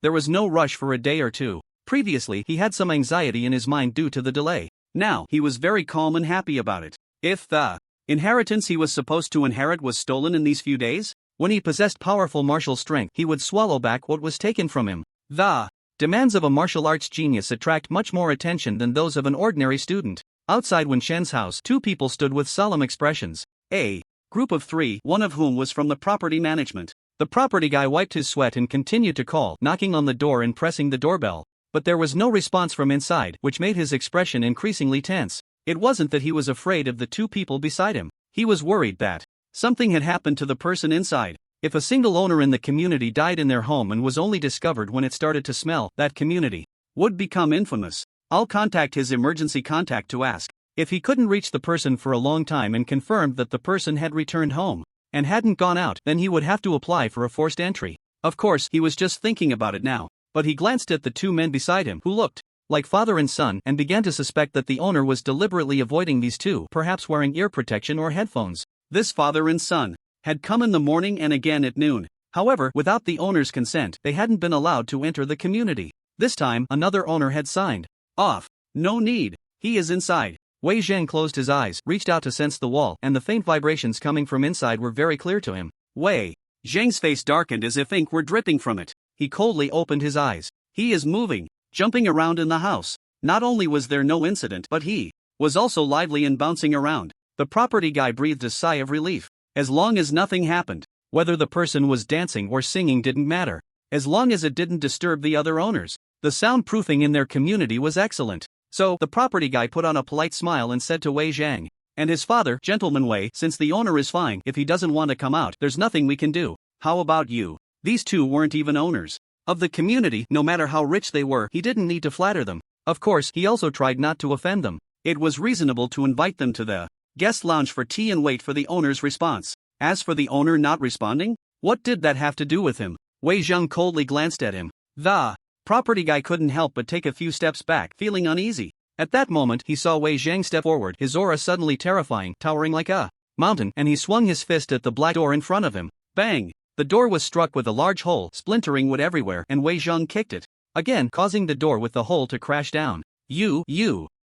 there was no rush for a day or two. Previously, he had some anxiety in his mind due to the delay. Now, he was very calm and happy about it. If the inheritance he was supposed to inherit was stolen in these few days, when he possessed powerful martial strength, he would swallow back what was taken from him. The demands of a martial arts genius attract much more attention than those of an ordinary student. Outside Wen Shen's house, 2 people stood with solemn expressions. A group of 3, one of whom was from the property management. The property guy wiped his sweat and continued to call, knocking on the door and pressing the doorbell. But there was no response from inside, which made his expression increasingly tense. It wasn't that he was afraid of the 2 people beside him. He was worried that something had happened to the person inside. If a single owner in the community died in their home and was only discovered when it started to smell, that community would become infamous. I'll contact his emergency contact to ask. If he couldn't reach the person for a long time and confirmed that the person had returned home and hadn't gone out, then he would have to apply for a forced entry. Of course, he was just thinking about it now. But he glanced at the 2 men beside him, who looked like father and son, and began to suspect that the owner was deliberately avoiding these 2, perhaps wearing ear protection or headphones. This father and son had come in the morning and again at noon. However, without the owner's consent, they hadn't been allowed to enter the community. This time, another owner had signed off. No need. He is inside. Wei Zhang closed his eyes, reached out to sense the wall, and the faint vibrations coming from inside were very clear to him. Wei Zhang's face darkened as if ink were dripping from it. He coldly opened his eyes. He is moving, jumping around in the house. Not only was there no incident, but he was also lively and bouncing around. The property guy breathed a sigh of relief. As long as nothing happened, whether the person was dancing or singing didn't matter. As long as it didn't disturb the other owners. The soundproofing in their community was excellent. So, the property guy put on a polite smile and said to Wei Zhang and his father, Gentleman Wei, since the owner is fine, if he doesn't want to come out, there's nothing we can do. How about you? These 2 weren't even owners of the community. No matter how rich they were, he didn't need to flatter them. Of course, he also tried not to offend them. It was reasonable to invite them to the guest lounge for tea and wait for the owner's response. As for the owner not responding, what did that have to do with him? Wei Zheng coldly glanced at him. The property guy couldn't help but take a few steps back, feeling uneasy. At that moment, he saw Wei Zheng step forward, his aura suddenly terrifying, towering like a mountain, and he swung his fist at the black door in front of him. Bang! The door was struck with a large hole, splintering wood everywhere, and Wei Zheng kicked it, again causing the door with the hole to crash down. You.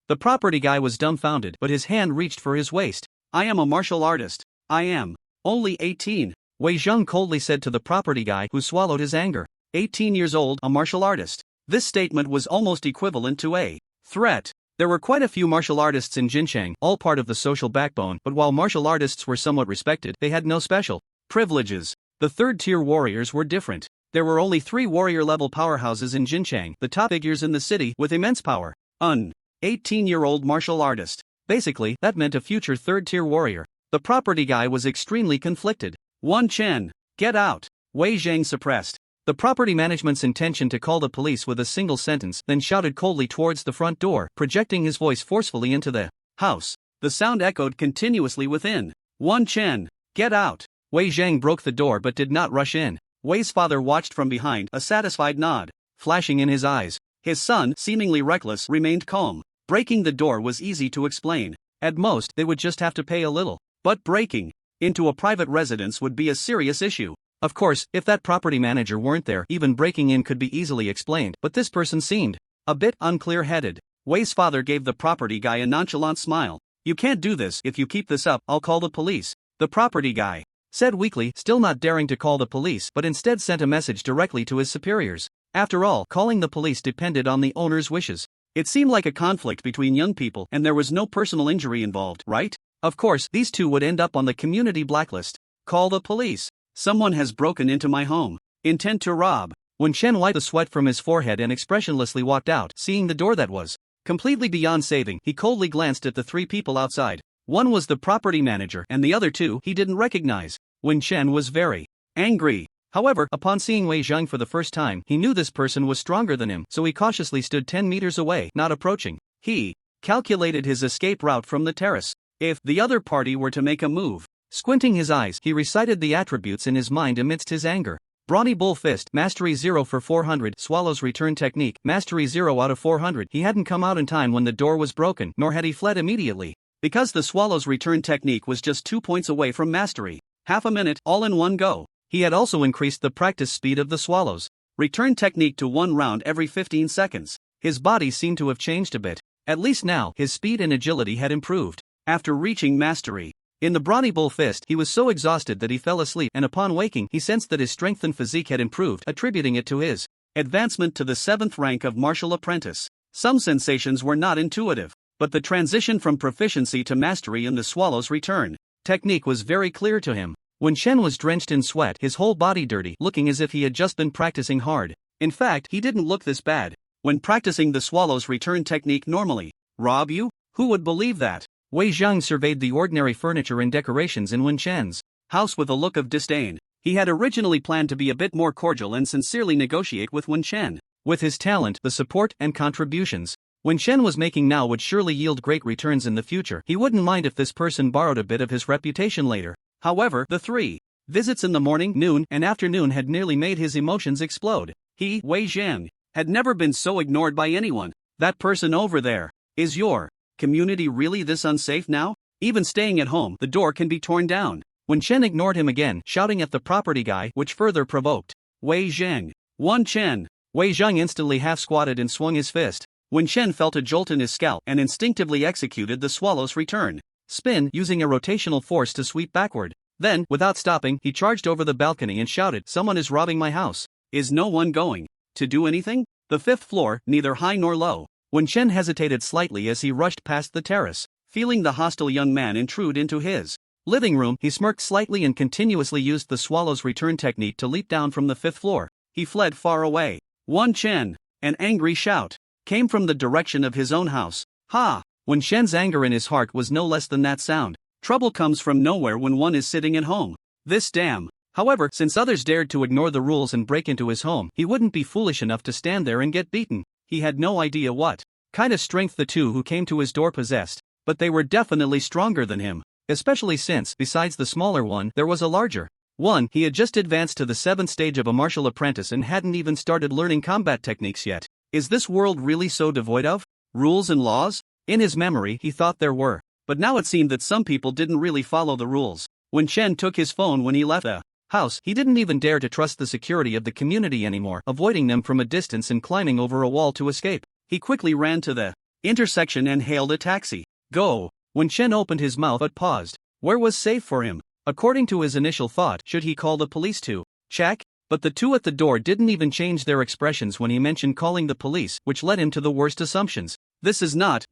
The property guy was dumbfounded, but his hand reached for his waist. I am a martial artist. I am only 18. Wei Zheng coldly said to the property guy, who swallowed his anger. 18 years old, a martial artist. This statement was almost equivalent to a threat. There were quite a few martial artists in Jincheng, all part of the social backbone, but while martial artists were somewhat respected, they had no special privileges. The third-tier warriors were different. There were only 3 warrior-level powerhouses in Jincheng, the top figures in the city with immense power. 18-year-old martial artist. Basically, that meant a future third-tier warrior. The property guy was extremely conflicted. Wan Chen, get out! Wei Zheng suppressed the property management's intention to call the police with a single sentence, then shouted coldly towards the front door, projecting his voice forcefully into the house. The sound echoed continuously within. Wan Chen, get out! Wei Zheng broke the door but did not rush in. Wei's father watched from behind, a satisfied nod flashing in his eyes. His son, seemingly reckless, remained calm. Breaking the door was easy to explain. At most, they would just have to pay a little. But breaking into a private residence would be a serious issue. Of course, if that property manager weren't there, even breaking in could be easily explained, but this person seemed a bit unclear-headed. Wei's father gave the property guy a nonchalant smile. You can't do this. If you keep this up, I'll call the police. The property guy said weakly, still not daring to call the police, but instead sent a message directly to his superiors. After all, calling the police depended on the owner's wishes. It seemed like a conflict between young people, and there was no personal injury involved, right? Of course, these two would end up on the community blacklist. Call the police. Someone has broken into my home. Intent to rob. When Chen wiped the sweat from his forehead and expressionlessly walked out, seeing the door that was completely beyond saving, he coldly glanced at the 3 people outside. One was the property manager, and the other 2 he didn't recognize. When Chen was very angry. However, upon seeing Wei Zheng for the first time, he knew this person was stronger than him, so he cautiously stood 10 meters away, not approaching. He calculated his escape route from the terrace. If the other party were to make a move, squinting his eyes, he recited the attributes in his mind amidst his anger. Brawny Bull Fist, Mastery 0 for 400, Swallow's Return Technique, Mastery 0 out of 400. He hadn't come out in time when the door was broken, nor had he fled immediately. Because the Swallow's Return Technique was just 2 points away from Mastery. Half a minute, all in one go. He had also increased the practice speed of the Swallow's Return Technique to 1 round every 15 seconds. His body seemed to have changed a bit. At least now, his speed and agility had improved. After reaching Mastery in the Brawny Bull Fist, he was so exhausted that he fell asleep, and upon waking, he sensed that his strength and physique had improved, attributing it to his advancement to the 7th rank of Martial Apprentice. Some sensations were not intuitive, but the transition from proficiency to mastery in the Swallow's Return Technique was very clear to him. When Chen was drenched in sweat, his whole body dirty, looking as if he had just been practicing hard. In fact, he didn't look this bad. When practicing the Swallow's Return Technique normally, rob you? Who would believe that? Wei Zheng surveyed the ordinary furniture and decorations in Wen Chen's house with a look of disdain. He had originally planned to be a bit more cordial and sincerely negotiate with Wen Chen. With his talent, the support and contributions Wen Chen was making now would surely yield great returns in the future. He wouldn't mind if this person borrowed a bit of his reputation later. However, the 3 visits in the morning, noon, and afternoon had nearly made his emotions explode. He, Wei Zheng, had never been so ignored by anyone. That person over there is your community really this unsafe now? Even staying at home, the door can be torn down. When Chen ignored him again, shouting at the property guy, which further provoked Wei Zheng. Wan Chen. Wei Zheng instantly half-squatted and swung his fist. When Chen felt a jolt in his scalp and instinctively executed the Swallow's Return Spin, using a rotational force to sweep backward. Then, without stopping, he charged over the balcony and shouted, "Someone is robbing my house. Is no one going to do anything?" The 5th floor, neither high nor low. When Chen hesitated slightly as he rushed past the terrace, feeling the hostile young man intrude into his living room, he smirked slightly and continuously used the Swallow's Return Technique to leap down from the 5th floor. He fled far away. Wan Chen. An angry shout came from the direction of his own house. Ha! When Shen's anger in his heart was no less than that sound. Trouble comes from nowhere when one is sitting at home. This damn. However, since others dared to ignore the rules and break into his home, he wouldn't be foolish enough to stand there and get beaten. He had no idea what kinda strength the two who came to his door possessed, but they were definitely stronger than him, especially since, besides the smaller one, there was a larger one. He had just advanced to the 7th stage of a martial apprentice and hadn't even started learning combat techniques yet. Is this world really so devoid of rules and laws? In his memory, he thought there were, but now it seemed that some people didn't really follow the rules. When Chen took his phone when he left the house, he didn't even dare to trust the security of the community anymore, avoiding them from a distance and climbing over a wall to escape. He quickly ran to the intersection and hailed a taxi. Go! When Chen opened his mouth but paused. Where was safe for him? According to his initial thought, should he call the police to check? But the two at the door didn't even change their expressions when he mentioned calling the police, which led him to the worst assumptions. This is not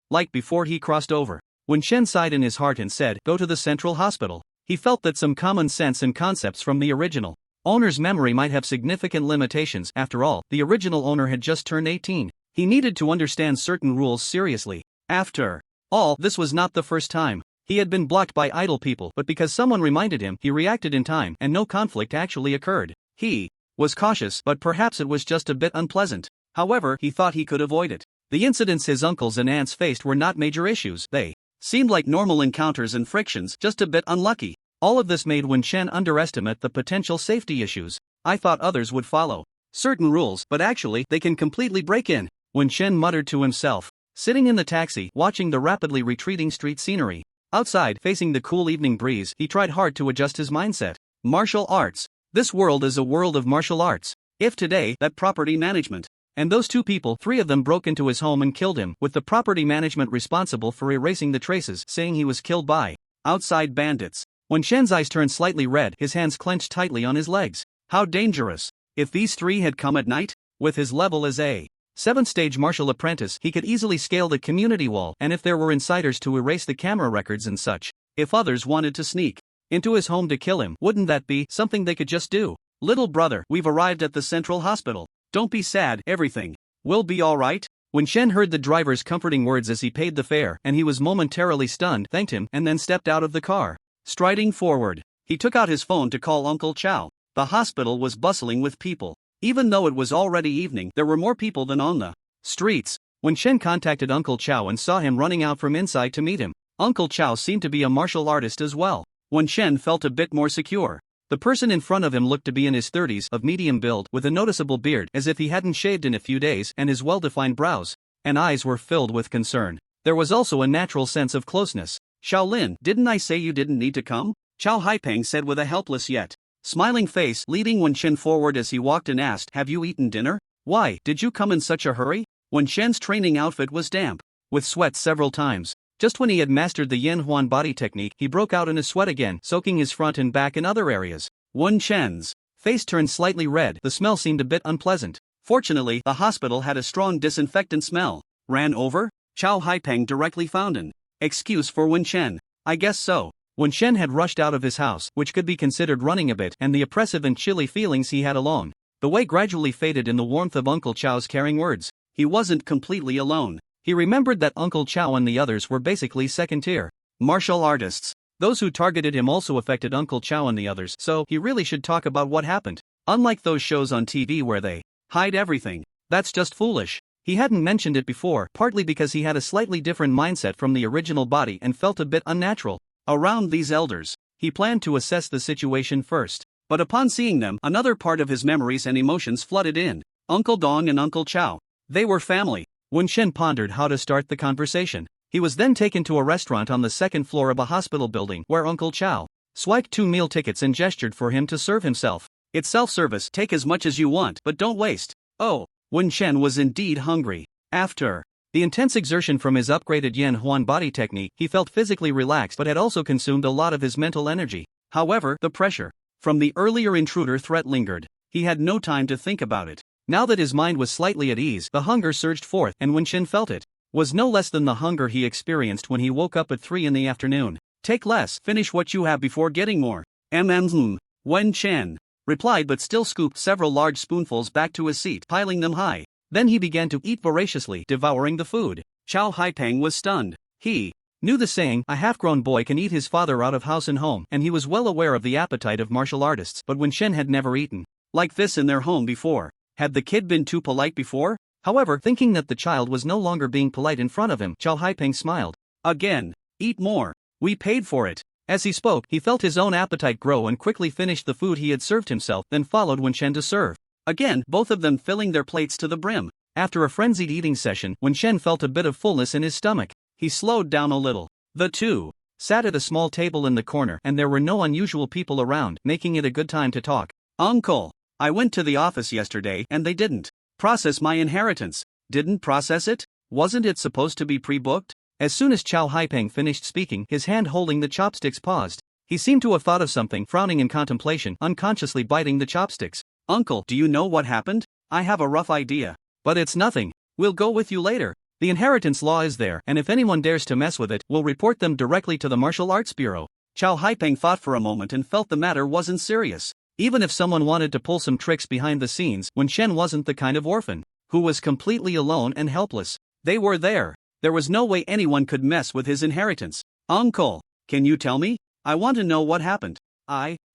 like before he crossed over. When Chen sighed in his heart and said, go to the central hospital, he felt that some common sense and concepts from the original owner's memory might have significant limitations. After all, the original owner had just turned 18. He needed to understand certain rules seriously. After all, this was not the first time he had been blocked by idle people, but because someone reminded him, he reacted in time and no conflict actually occurred. He was cautious, but perhaps it was just a bit unpleasant. However, he thought he could avoid it. The incidents his uncles and aunts faced were not major issues. They seemed like normal encounters and frictions, just a bit unlucky. All of this made Wen Chen underestimate the potential safety issues. I thought others would follow certain rules, but actually, they can completely break in. Wen Chen muttered to himself, sitting in the taxi, watching the rapidly retreating street scenery. Outside, facing the cool evening breeze, he tried hard to adjust his mindset. Martial arts. This world is a world of martial arts. If today, that property management, and those two people, 3 of them broke into his home and killed him, with the property management responsible for erasing the traces, saying he was killed by outside bandits. When Shen's eyes turned slightly red, his hands clenched tightly on his legs. How dangerous. If these 3 had come at night? With his level as a 7th stage martial apprentice, he could easily scale the community wall, and if there were insiders to erase the camera records and such, if others wanted to sneak into his home to kill him, wouldn't that be something they could just do? Little brother, we've arrived at the central hospital. Don't be sad, everything will be alright. When Shen heard the driver's comforting words as he paid the fare, and he was momentarily stunned, thanked him, and then stepped out of the car. Striding forward, he took out his phone to call Uncle Chow. The hospital was bustling with people. Even though it was already evening, there were more people than on the streets. When Shen contacted Uncle Chow and saw him running out from inside to meet him, Uncle Chow seemed to be a martial artist as well. When Shen felt a bit more secure, the person in front of him looked to be in his 30s, of medium build, with a noticeable beard, as if he hadn't shaved in a few days, and his well-defined brows and eyes were filled with concern. There was also a natural sense of closeness. Shaolin, didn't I say you didn't need to come? Chow Haipeng said with a helpless yet smiling face, leading Wen Chen forward as he walked and asked, have you eaten dinner? Why, did you come in such a hurry? Wen Shen's training outfit was damp with sweat several times. Just when he had mastered the Yin Huan body technique, he broke out in a sweat again, soaking his front and back and other areas. Wen Chen's face turned slightly red. The smell seemed a bit unpleasant. Fortunately, the hospital had a strong disinfectant smell. Ran over? Chow Haipeng directly found an excuse for Wen Chen. I guess so. Wen Chen had rushed out of his house, which could be considered running a bit, and the oppressive and chilly feelings he had along the way gradually faded in the warmth of Uncle Chow's caring words. He wasn't completely alone. He remembered that Uncle Chow and the others were basically second-tier martial artists. Those who targeted him also affected Uncle Chow and the others, so he really should talk about what happened. Unlike those shows on TV where they hide everything, that's just foolish. He hadn't mentioned it before, partly because he had a slightly different mindset from the original body and felt a bit unnatural around these elders. He planned to assess the situation first, but upon seeing them, another part of his memories and emotions flooded in. Uncle Dong and Uncle Chow. They were family. Wen Shen pondered how to start the conversation. He was then taken to a restaurant on the 2nd floor of a hospital building, where Uncle Chow swiped 2 meal tickets and gestured for him to serve himself. It's self-service, take as much as you want, but don't waste. Oh, Wen Shen was indeed hungry. After the intense exertion from his upgraded Yin Huan body technique, he felt physically relaxed but had also consumed a lot of his mental energy. However, the pressure from the earlier intruder threat lingered. He had no time to think about it. Now that his mind was slightly at ease, the hunger surged forth, and Wen Chen felt it was no less than the hunger he experienced when he woke up at 3 in the afternoon. Take less, finish what you have before getting more. Wen Chen replied, but still scooped several large spoonfuls back to his seat, piling them high. Then he began to eat voraciously, devouring the food. Chow Haipeng was stunned. He knew the saying, a half-grown boy can eat his father out of house and home, and he was well aware of the appetite of martial artists, but Wen Chen had never eaten like this in their home before. Had the kid been too polite before? However, thinking that the child was no longer being polite in front of him, Chow Haipeng smiled. Again. Eat more. We paid for it. As he spoke, he felt his own appetite grow and quickly finished the food he had served himself, then followed Wenchen to serve. Again, both of them filling their plates to the brim. After a frenzied eating session, Wenchen felt a bit of fullness in his stomach. He slowed down a little. The two sat at a small table in the corner, and there were no unusual people around, making it a good time to talk. Uncle, I went to the office yesterday and they didn't process my inheritance. Didn't process it? Wasn't it supposed to be pre-booked? As soon as Chow Haipeng finished speaking, his hand holding the chopsticks paused. He seemed to have thought of something, frowning in contemplation, unconsciously biting the chopsticks. Uncle, do you know what happened? I have a rough idea. But it's nothing. We'll go with you later. The inheritance law is there, and if anyone dares to mess with it, we'll report them directly to the Martial Arts Bureau. Chow Haipeng thought for a moment and felt the matter wasn't serious. Even if someone wanted to pull some tricks behind the scenes, Wenchen wasn't the kind of orphan who was completely alone and helpless. They were there. There was no way anyone could mess with his inheritance. Uncle, can you tell me? I want to know what happened.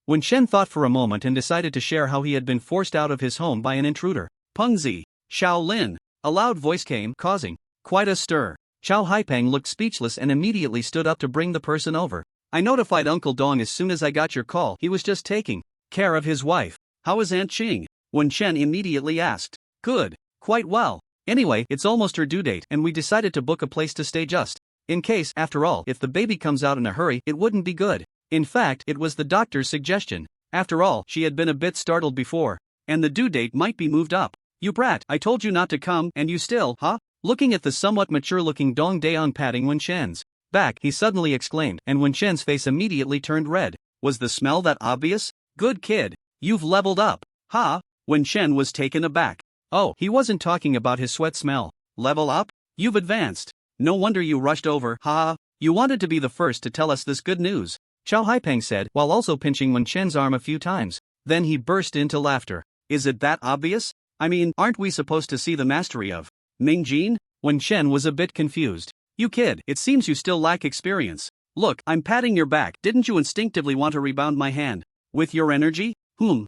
Wenchen thought for a moment and decided to share how he had been forced out of his home by an intruder. Pengzi, Shaolin. A loud voice came, causing quite a stir. Chow Haipeng looked speechless and immediately stood up to bring the person over. I notified Uncle Dong as soon as I got your call. He was just taking care of his wife. How is Aunt Qing? Wenchen immediately asked. Good. Quite well. Anyway, it's almost her due date and we decided to book a place to stay just in case, after all, if the baby comes out in a hurry, it wouldn't be good. In fact, it was the doctor's suggestion. After all, she had been a bit startled before, and the due date might be moved up. You brat, I told you not to come and you still, huh? Looking at the somewhat mature-looking Dong Daeon patting Wenchen's back, he suddenly exclaimed, and Wenchen's face immediately turned red. Was the smell that obvious? Good kid. You've leveled up. Ha! Wenchen was taken aback. Oh, he wasn't talking about his sweat smell. Level up? You've advanced. No wonder you rushed over, ha! You wanted to be the first to tell us this good news. Chow Haipeng said, while also pinching Wenchen's arm a few times. Then he burst into laughter. Is it that obvious? I mean, aren't we supposed to see the mastery of Mingjin? Wenchen was a bit confused. You kid, it seems you still lack experience. Look, I'm patting your back. Didn't you instinctively want to rebound my hand? With your energy?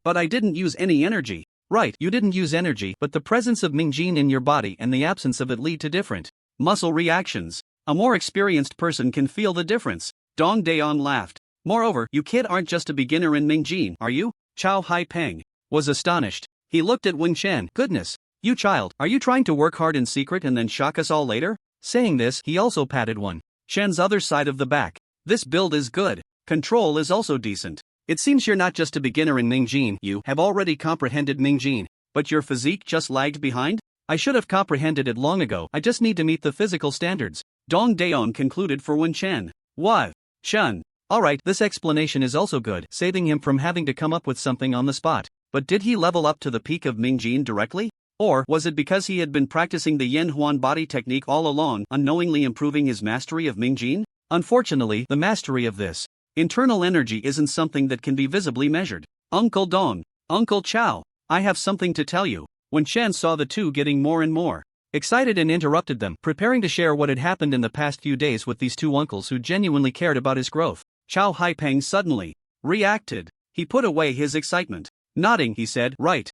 But I didn't use any energy. Right, you didn't use energy, but the presence of Mingjin in your body and the absence of it lead to different muscle reactions. A more experienced person can feel the difference. Dong Daeon laughed. Moreover, you kid aren't just a beginner in Mingjin, are you? Chow Haipeng was astonished. He looked at Wenchen. Goodness. You child, are you trying to work hard in secret and then shock us all later? Saying this, he also patted Wenchen other side of the back. This build is good. Control is also decent. It seems you're not just a beginner in Mingjin, you have already comprehended Mingjin, but your physique just lagged behind? I should have comprehended it long ago, I just need to meet the physical standards. Dong Daeon concluded for Wenchen. What? Chun. Alright, this explanation is also good, saving him from having to come up with something on the spot. But did he level up to the peak of Mingjin directly? Or was it because he had been practicing the Yen Huan body technique all along, unknowingly improving his mastery of Mingjin? Unfortunately, the mastery of this internal energy isn't something that can be visibly measured. Uncle Dong, Uncle Chow, I have something to tell you. Wenchen saw the two getting more and more excited and interrupted them, preparing to share what had happened in the past few days with these two uncles who genuinely cared about his growth. Chow Haipeng suddenly reacted. He put away his excitement. Nodding, he said, Right.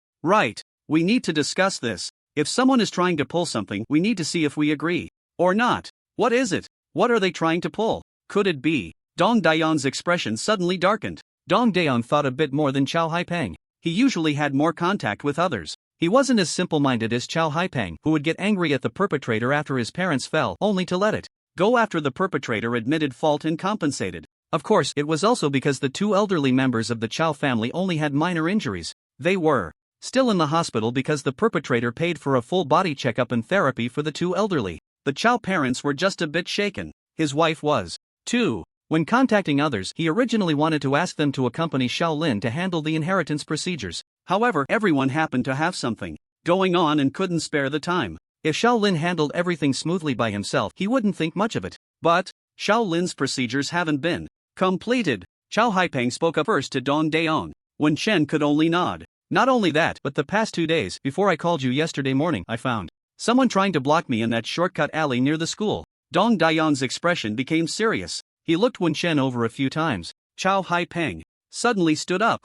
We need to discuss this. If someone is trying to pull something, we need to see if we agree. Or not. What is it? What are they trying to pull? Could it be? Dong Daeon's expression suddenly darkened. Dong Daeon thought a bit more than Chow Haipeng. He usually had more contact with others. He wasn't as simple-minded as Chow Haipeng, who would get angry at the perpetrator after his parents fell, only to let it go after the perpetrator admitted fault and compensated. Of course, it was also because the two elderly members of the Chow family only had minor injuries. They were still in the hospital because the perpetrator paid for a full body checkup and therapy for the two elderly. The Chow parents were just a bit shaken. His wife was, too. When contacting others, he originally wanted to ask them to accompany Shaolin to handle the inheritance procedures. However, everyone happened to have something going on and couldn't spare the time. If Shaolin handled everything smoothly by himself, he wouldn't think much of it. But Shaolin's procedures haven't been completed. Chow Haipeng spoke up first to Dong Daeon. Wenchen could only nod. Not only that, but the past 2 days, before I called you yesterday morning, I found someone trying to block me in that shortcut alley near the school. Dong Daeon's expression became serious. He looked Wenchen over a few times. Chow Haipeng suddenly stood up.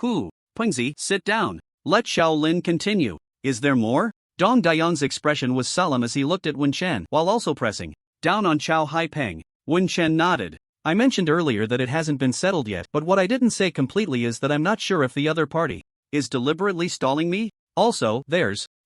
Pengzi, sit down. Let Shaolin continue. Is there more? Dong Dayan's expression was solemn as he looked at Wen Chen while also pressing down on Chow Haipeng. Wen Chen nodded. I mentioned earlier that it hasn't been settled yet, but what I didn't say completely is that I'm not sure if the other party is deliberately stalling me. Also,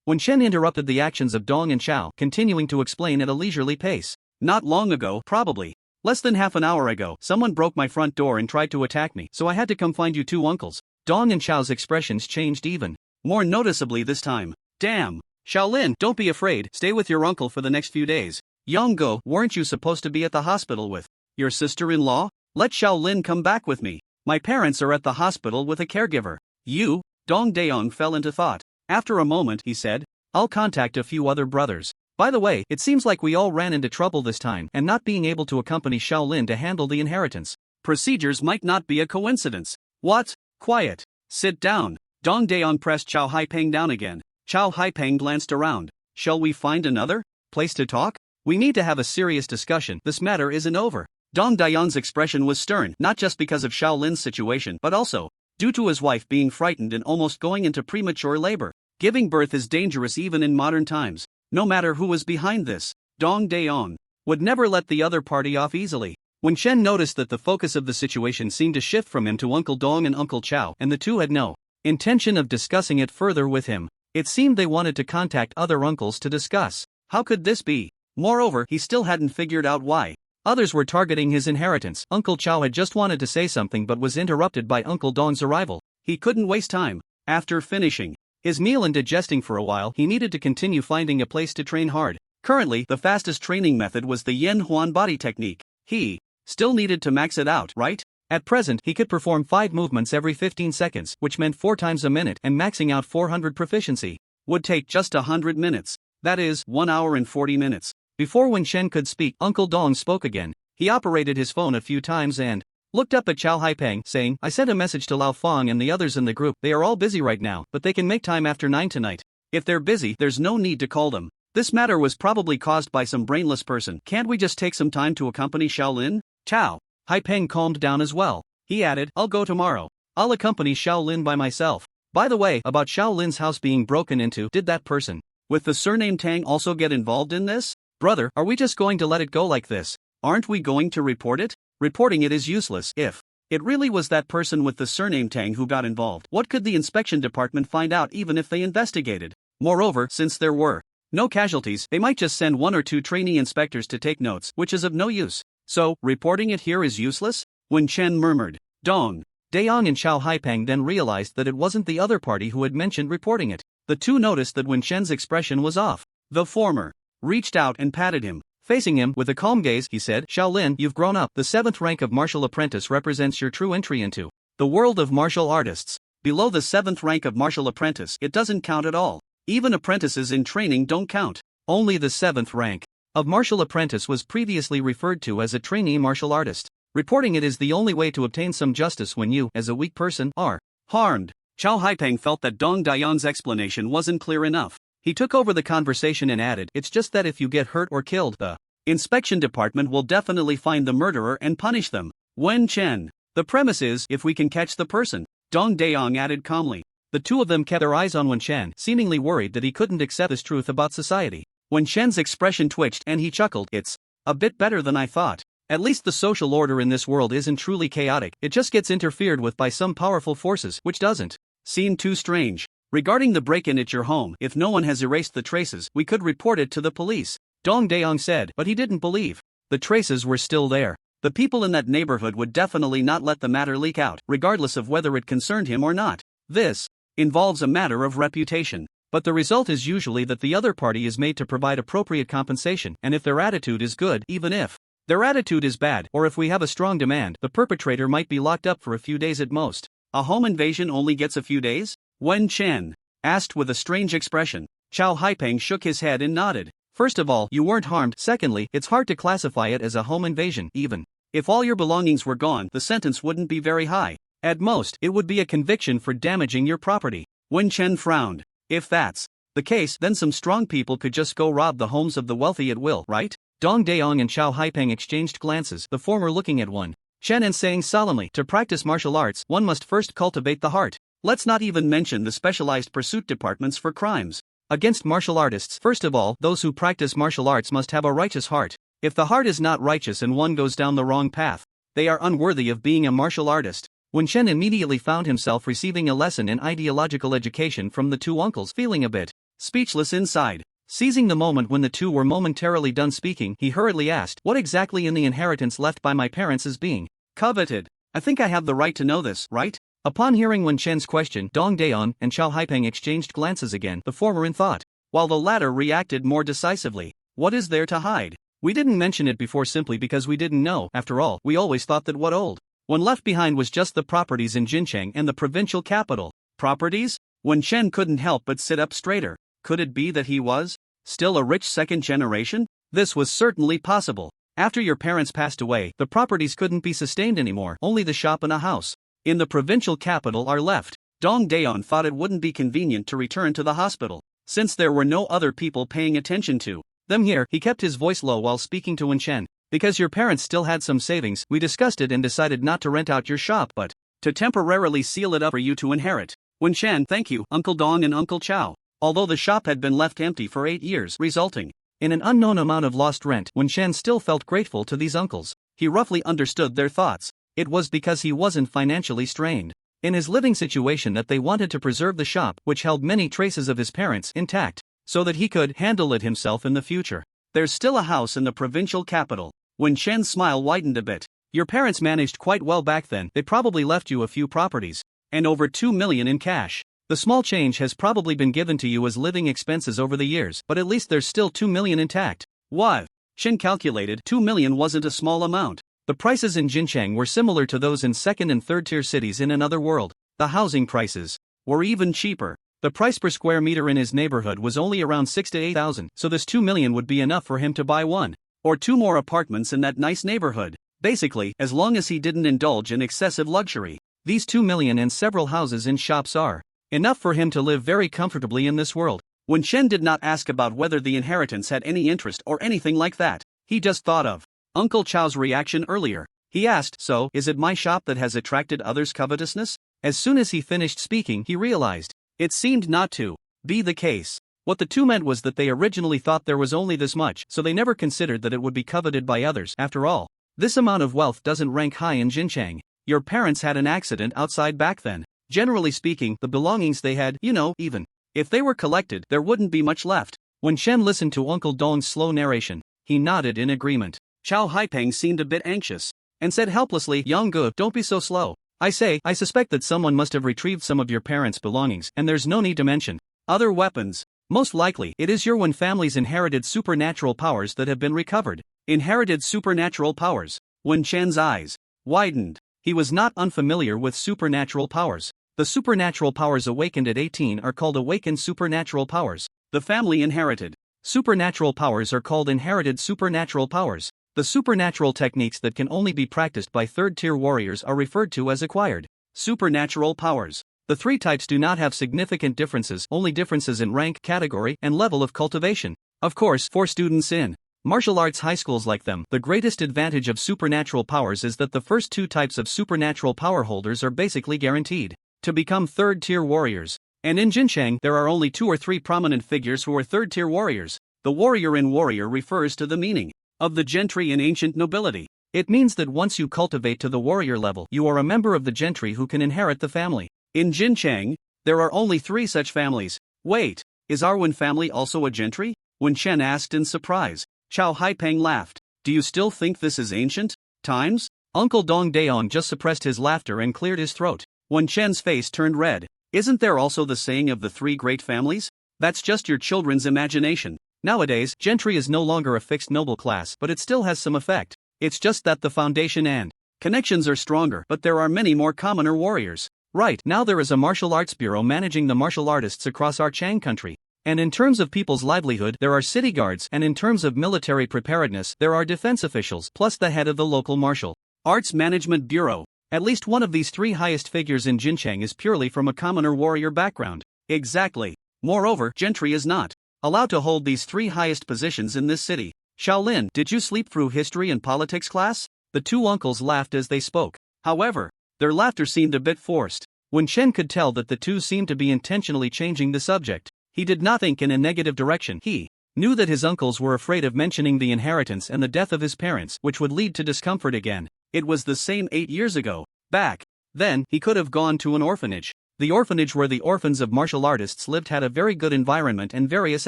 Wen Chen interrupted the actions of Dong and Chow, continuing to explain at a leisurely pace. Not long ago, probably less than half an hour ago, someone broke my front door and tried to attack me, so I had to come find you two uncles. Dong and Chow's expressions changed even more noticeably this time. Damn. Shaolin, don't be afraid, stay with your uncle for the next few days. Yonggo, weren't you supposed to be at the hospital with your sister-in-law? Let Shaolin come back with me. My parents are at the hospital with a caregiver. You? Dong Daeong fell into thought. After a moment, he said, I'll contact a few other brothers. By the way, it seems like we all ran into trouble this time, and not being able to accompany Shaolin to handle the inheritance procedures might not be a coincidence. What? Quiet. Sit down. Dong Daeong pressed Chow Haipeng down again. Chow Haipeng glanced around. Shall we find another place to talk? We need to have a serious discussion. This matter isn't over. Dong Daeong's expression was stern, not just because of Shaolin's situation, but also due to his wife being frightened and almost going into premature labor. Giving birth is dangerous even in modern times. No matter who was behind this, Dong Daeong would never let the other party off easily. When Chen noticed that the focus of the situation seemed to shift from him to Uncle Dong and Uncle Chow, and the two had no intention of discussing it further with him, it seemed they wanted to contact other uncles to discuss. How could this be? Moreover, he still hadn't figured out why others were targeting his inheritance. Uncle Chow had just wanted to say something but was interrupted by Uncle Dong's arrival. He couldn't waste time. After finishing his meal and digesting for a while, he needed to continue finding a place to train hard. Currently, the fastest training method was the Yen Huan body technique. He still needed to max it out, right? At present, he could perform 5 movements every 15 seconds, which meant 4 times a minute, and maxing out 400 proficiency would take just 100 minutes. That is, 1 hour and 40 minutes. Before Wen Chen could speak, Uncle Dong spoke again. He operated his phone a few times and looked up at Chow Haipeng, saying, I sent a message to Lao Fong and the others in the group. They are all busy right now, but they can make time after 9 tonight. If they're busy, there's no need to call them. This matter was probably caused by some brainless person. Can't we just take some time to accompany Shaolin? Chow Haipeng calmed down as well. He added, I'll go tomorrow. I'll accompany Shaolin by myself. By the way, about Shaolin's house being broken into, did that person with the surname Tang also get involved in this? Brother, are we just going to let it go like this? Aren't we going to report it? Reporting it is useless. If it really was that person with the surname Tang who got involved, what could the inspection department find out even if they investigated? Moreover, since there were no casualties, they might just send 1 or 2 trainee inspectors to take notes, which is of no use. So, reporting it here is useless? Wen Chen murmured. Dong Daeong and Chow Haipeng then realized that it wasn't the other party who had mentioned reporting it. The two noticed that Wen Chen's expression was off. The former reached out and patted him. Facing him with a calm gaze, he said, Shaolin, you've grown up. The 7th rank of martial apprentice represents your true entry into the world of martial artists. Below the 7th rank of martial apprentice, it doesn't count at all. Even apprentices in training don't count. Only the 7th rank of martial apprentice was previously referred to as a trainee martial artist. Reporting it is the only way to obtain some justice when you, as a weak person, are harmed. Chow Haipeng felt that Dong Daeong's explanation wasn't clear enough. He took over the conversation and added, it's just that if you get hurt or killed, the inspection department will definitely find the murderer and punish them. Wen Chen. The premise is, if we can catch the person. Dong Daeong added calmly. The two of them kept their eyes on Wen Chen, seemingly worried that he couldn't accept this truth about society. Wen Chen's expression twitched and he chuckled. It's a bit better than I thought. At least the social order in this world isn't truly chaotic, it just gets interfered with by some powerful forces, which doesn't seem too strange. Regarding the break-in at your home, if no one has erased the traces, we could report it to the police. Dong Daeong said, but he didn't believe the traces were still there. The people in that neighborhood would definitely not let the matter leak out, regardless of whether it concerned him or not. This involves a matter of reputation. But the result is usually that the other party is made to provide appropriate compensation, and if their attitude is good, even if their attitude is bad, or if we have a strong demand, the perpetrator might be locked up for a few days at most. A home invasion only gets a few days? Wen Chen asked with a strange expression. Chow Haipeng shook his head and nodded. First of all, you weren't harmed. Secondly, it's hard to classify it as a home invasion. Even if all your belongings were gone, the sentence wouldn't be very high. At most, it would be a conviction for damaging your property. Wen Chen frowned. If that's the case, then some strong people could just go rob the homes of the wealthy at will, right? Dong Daeong and Chow Haipeng exchanged glances, the former looking at Wen Chen and saying solemnly, to practice martial arts, one must first cultivate the heart. Let's not even mention the specialized pursuit departments for crimes. against martial artists. First of all, those who practice martial arts must have a righteous heart. If the heart is not righteous and one goes down the wrong path, they are unworthy of being a martial artist. Wen Chen immediately found himself receiving a lesson in ideological education from the two uncles, feeling a bit speechless inside. Seizing the moment when the two were momentarily done speaking, he hurriedly asked, "What exactly in the inheritance left by my parents is being coveted? I think I have the right to know this, right?" Upon hearing Wen Chen's question, Dong Daeon and Chao Haipeng exchanged glances again, the former in thought, while the latter reacted more decisively. "What is there to hide? We didn't mention it before simply because we didn't know. After all, we always thought that what old one left behind was just the properties in Jincheng and the provincial capital." Properties? Wen Chen couldn't help but sit up straighter. Could it be that he was still a rich second generation? This was certainly possible. After your parents passed away, the properties couldn't be sustained anymore, only the shop and a house in the provincial capital are left. Dong Daeon thought it wouldn't be convenient to return to the hospital, since there were no other people paying attention to them here. He kept his voice low while speaking to Wen Chen. "Because your parents still had some savings, we discussed it and decided not to rent out your shop but to temporarily seal it up for you to inherit." Wen Chen, "Thank you, Uncle Dong and Uncle Chao." Although the shop had been left empty for 8 years, resulting in an unknown amount of lost rent, Wen Chen still felt grateful to these uncles. He roughly understood their thoughts. It was because he wasn't financially strained in his living situation that they wanted to preserve the shop, which held many traces of his parents, intact, so that he could handle it himself in the future. "There's still a house in the provincial capital." Wen Chen's smile widened a bit. "Your parents managed quite well back then. They probably left you a few properties and over 2 million in cash. The small change has probably been given to you as living expenses over the years, but at least there's still 2 million intact." What? Shen calculated. 2 million wasn't a small amount. The prices in Jincheng were similar to those in second and third tier cities in another world. The housing prices were even cheaper. The price per square meter in his neighborhood was only around 6 to 8,000, so this 2 million would be enough for him to buy 1 or 2 more apartments in that nice neighborhood. Basically, as long as he didn't indulge in excessive luxury, these 2 million and several houses and shops are enough for him to live very comfortably in this world. Wen Chen did not ask about whether the inheritance had any interest or anything like that. He just thought of Uncle Chao's reaction earlier. He asked, "So, is it my shop that has attracted others' covetousness?" As soon as he finished speaking, he realized it seemed not to be the case. What the two meant was that they originally thought there was only this much, so they never considered that it would be coveted by others. After all, this amount of wealth doesn't rank high in Jincheng. Your parents had an accident outside back then. Generally speaking, the belongings they had, even if they were collected, there wouldn't be much left. When Shen listened to Uncle Dong's slow narration, he nodded in agreement. Chao Haipeng seemed a bit anxious and said helplessly, "Young Gu, don't be so slow. I suspect that someone must have retrieved some of your parents' belongings, and there's no need to mention other weapons. Most likely, it is your Wen family's inherited supernatural powers that have been recovered." Inherited supernatural powers. Wen Chen's eyes widened. He was not unfamiliar with supernatural powers. The supernatural powers awakened at 18 are called awakened supernatural powers. The family inherited supernatural powers are called inherited supernatural powers. The supernatural techniques that can only be practiced by third-tier warriors are referred to as acquired supernatural powers. The three types do not have significant differences, only differences in rank, category, and level of cultivation. Of course, for students in martial arts high schools like them, the greatest advantage of supernatural powers is that the first two types of supernatural power holders are basically guaranteed to become third-tier warriors. And in Jincheng, there are only 2 or 3 prominent figures who are third-tier warriors. The warrior in warrior refers to the meaning of the gentry and ancient nobility. It means that once you cultivate to the warrior level, you are a member of the gentry who can inherit the family. In Jincheng, there are only 3 such families. Wait, is our Wen family also a gentry? Wen Chen asked in surprise. Chao Haipeng laughed. Do you still think this is ancient times? Uncle Dong Daeon just suppressed his laughter and cleared his throat. Wen Chen's face turned red. Isn't there also the saying of the 3 great families? That's just your children's imagination. Nowadays, gentry is no longer a fixed noble class, but it still has some effect. It's just that the foundation and connections are stronger, but there are many more commoner warriors. Right, now there is a martial arts bureau managing the martial artists across our Chang country. And in terms of people's livelihood, there are city guards, and in terms of military preparedness, there are defense officials, plus the head of the local martial arts management bureau. At least one of these 3 highest figures in Jincheng is purely from a commoner warrior background. Exactly. Moreover, gentry is not allowed to hold these 3 highest positions in this city. Shaolin, did you sleep through history and politics class? The 2 uncles laughed as they spoke. However, their laughter seemed a bit forced. Wen Chen could tell that the 2 seemed to be intentionally changing the subject. He did not think in a negative direction. He knew that his uncles were afraid of mentioning the inheritance and the death of his parents, which would lead to discomfort again. It was the same 8 years ago. Back then, he could have gone to an orphanage. The orphanage where the orphans of martial artists lived had a very good environment and various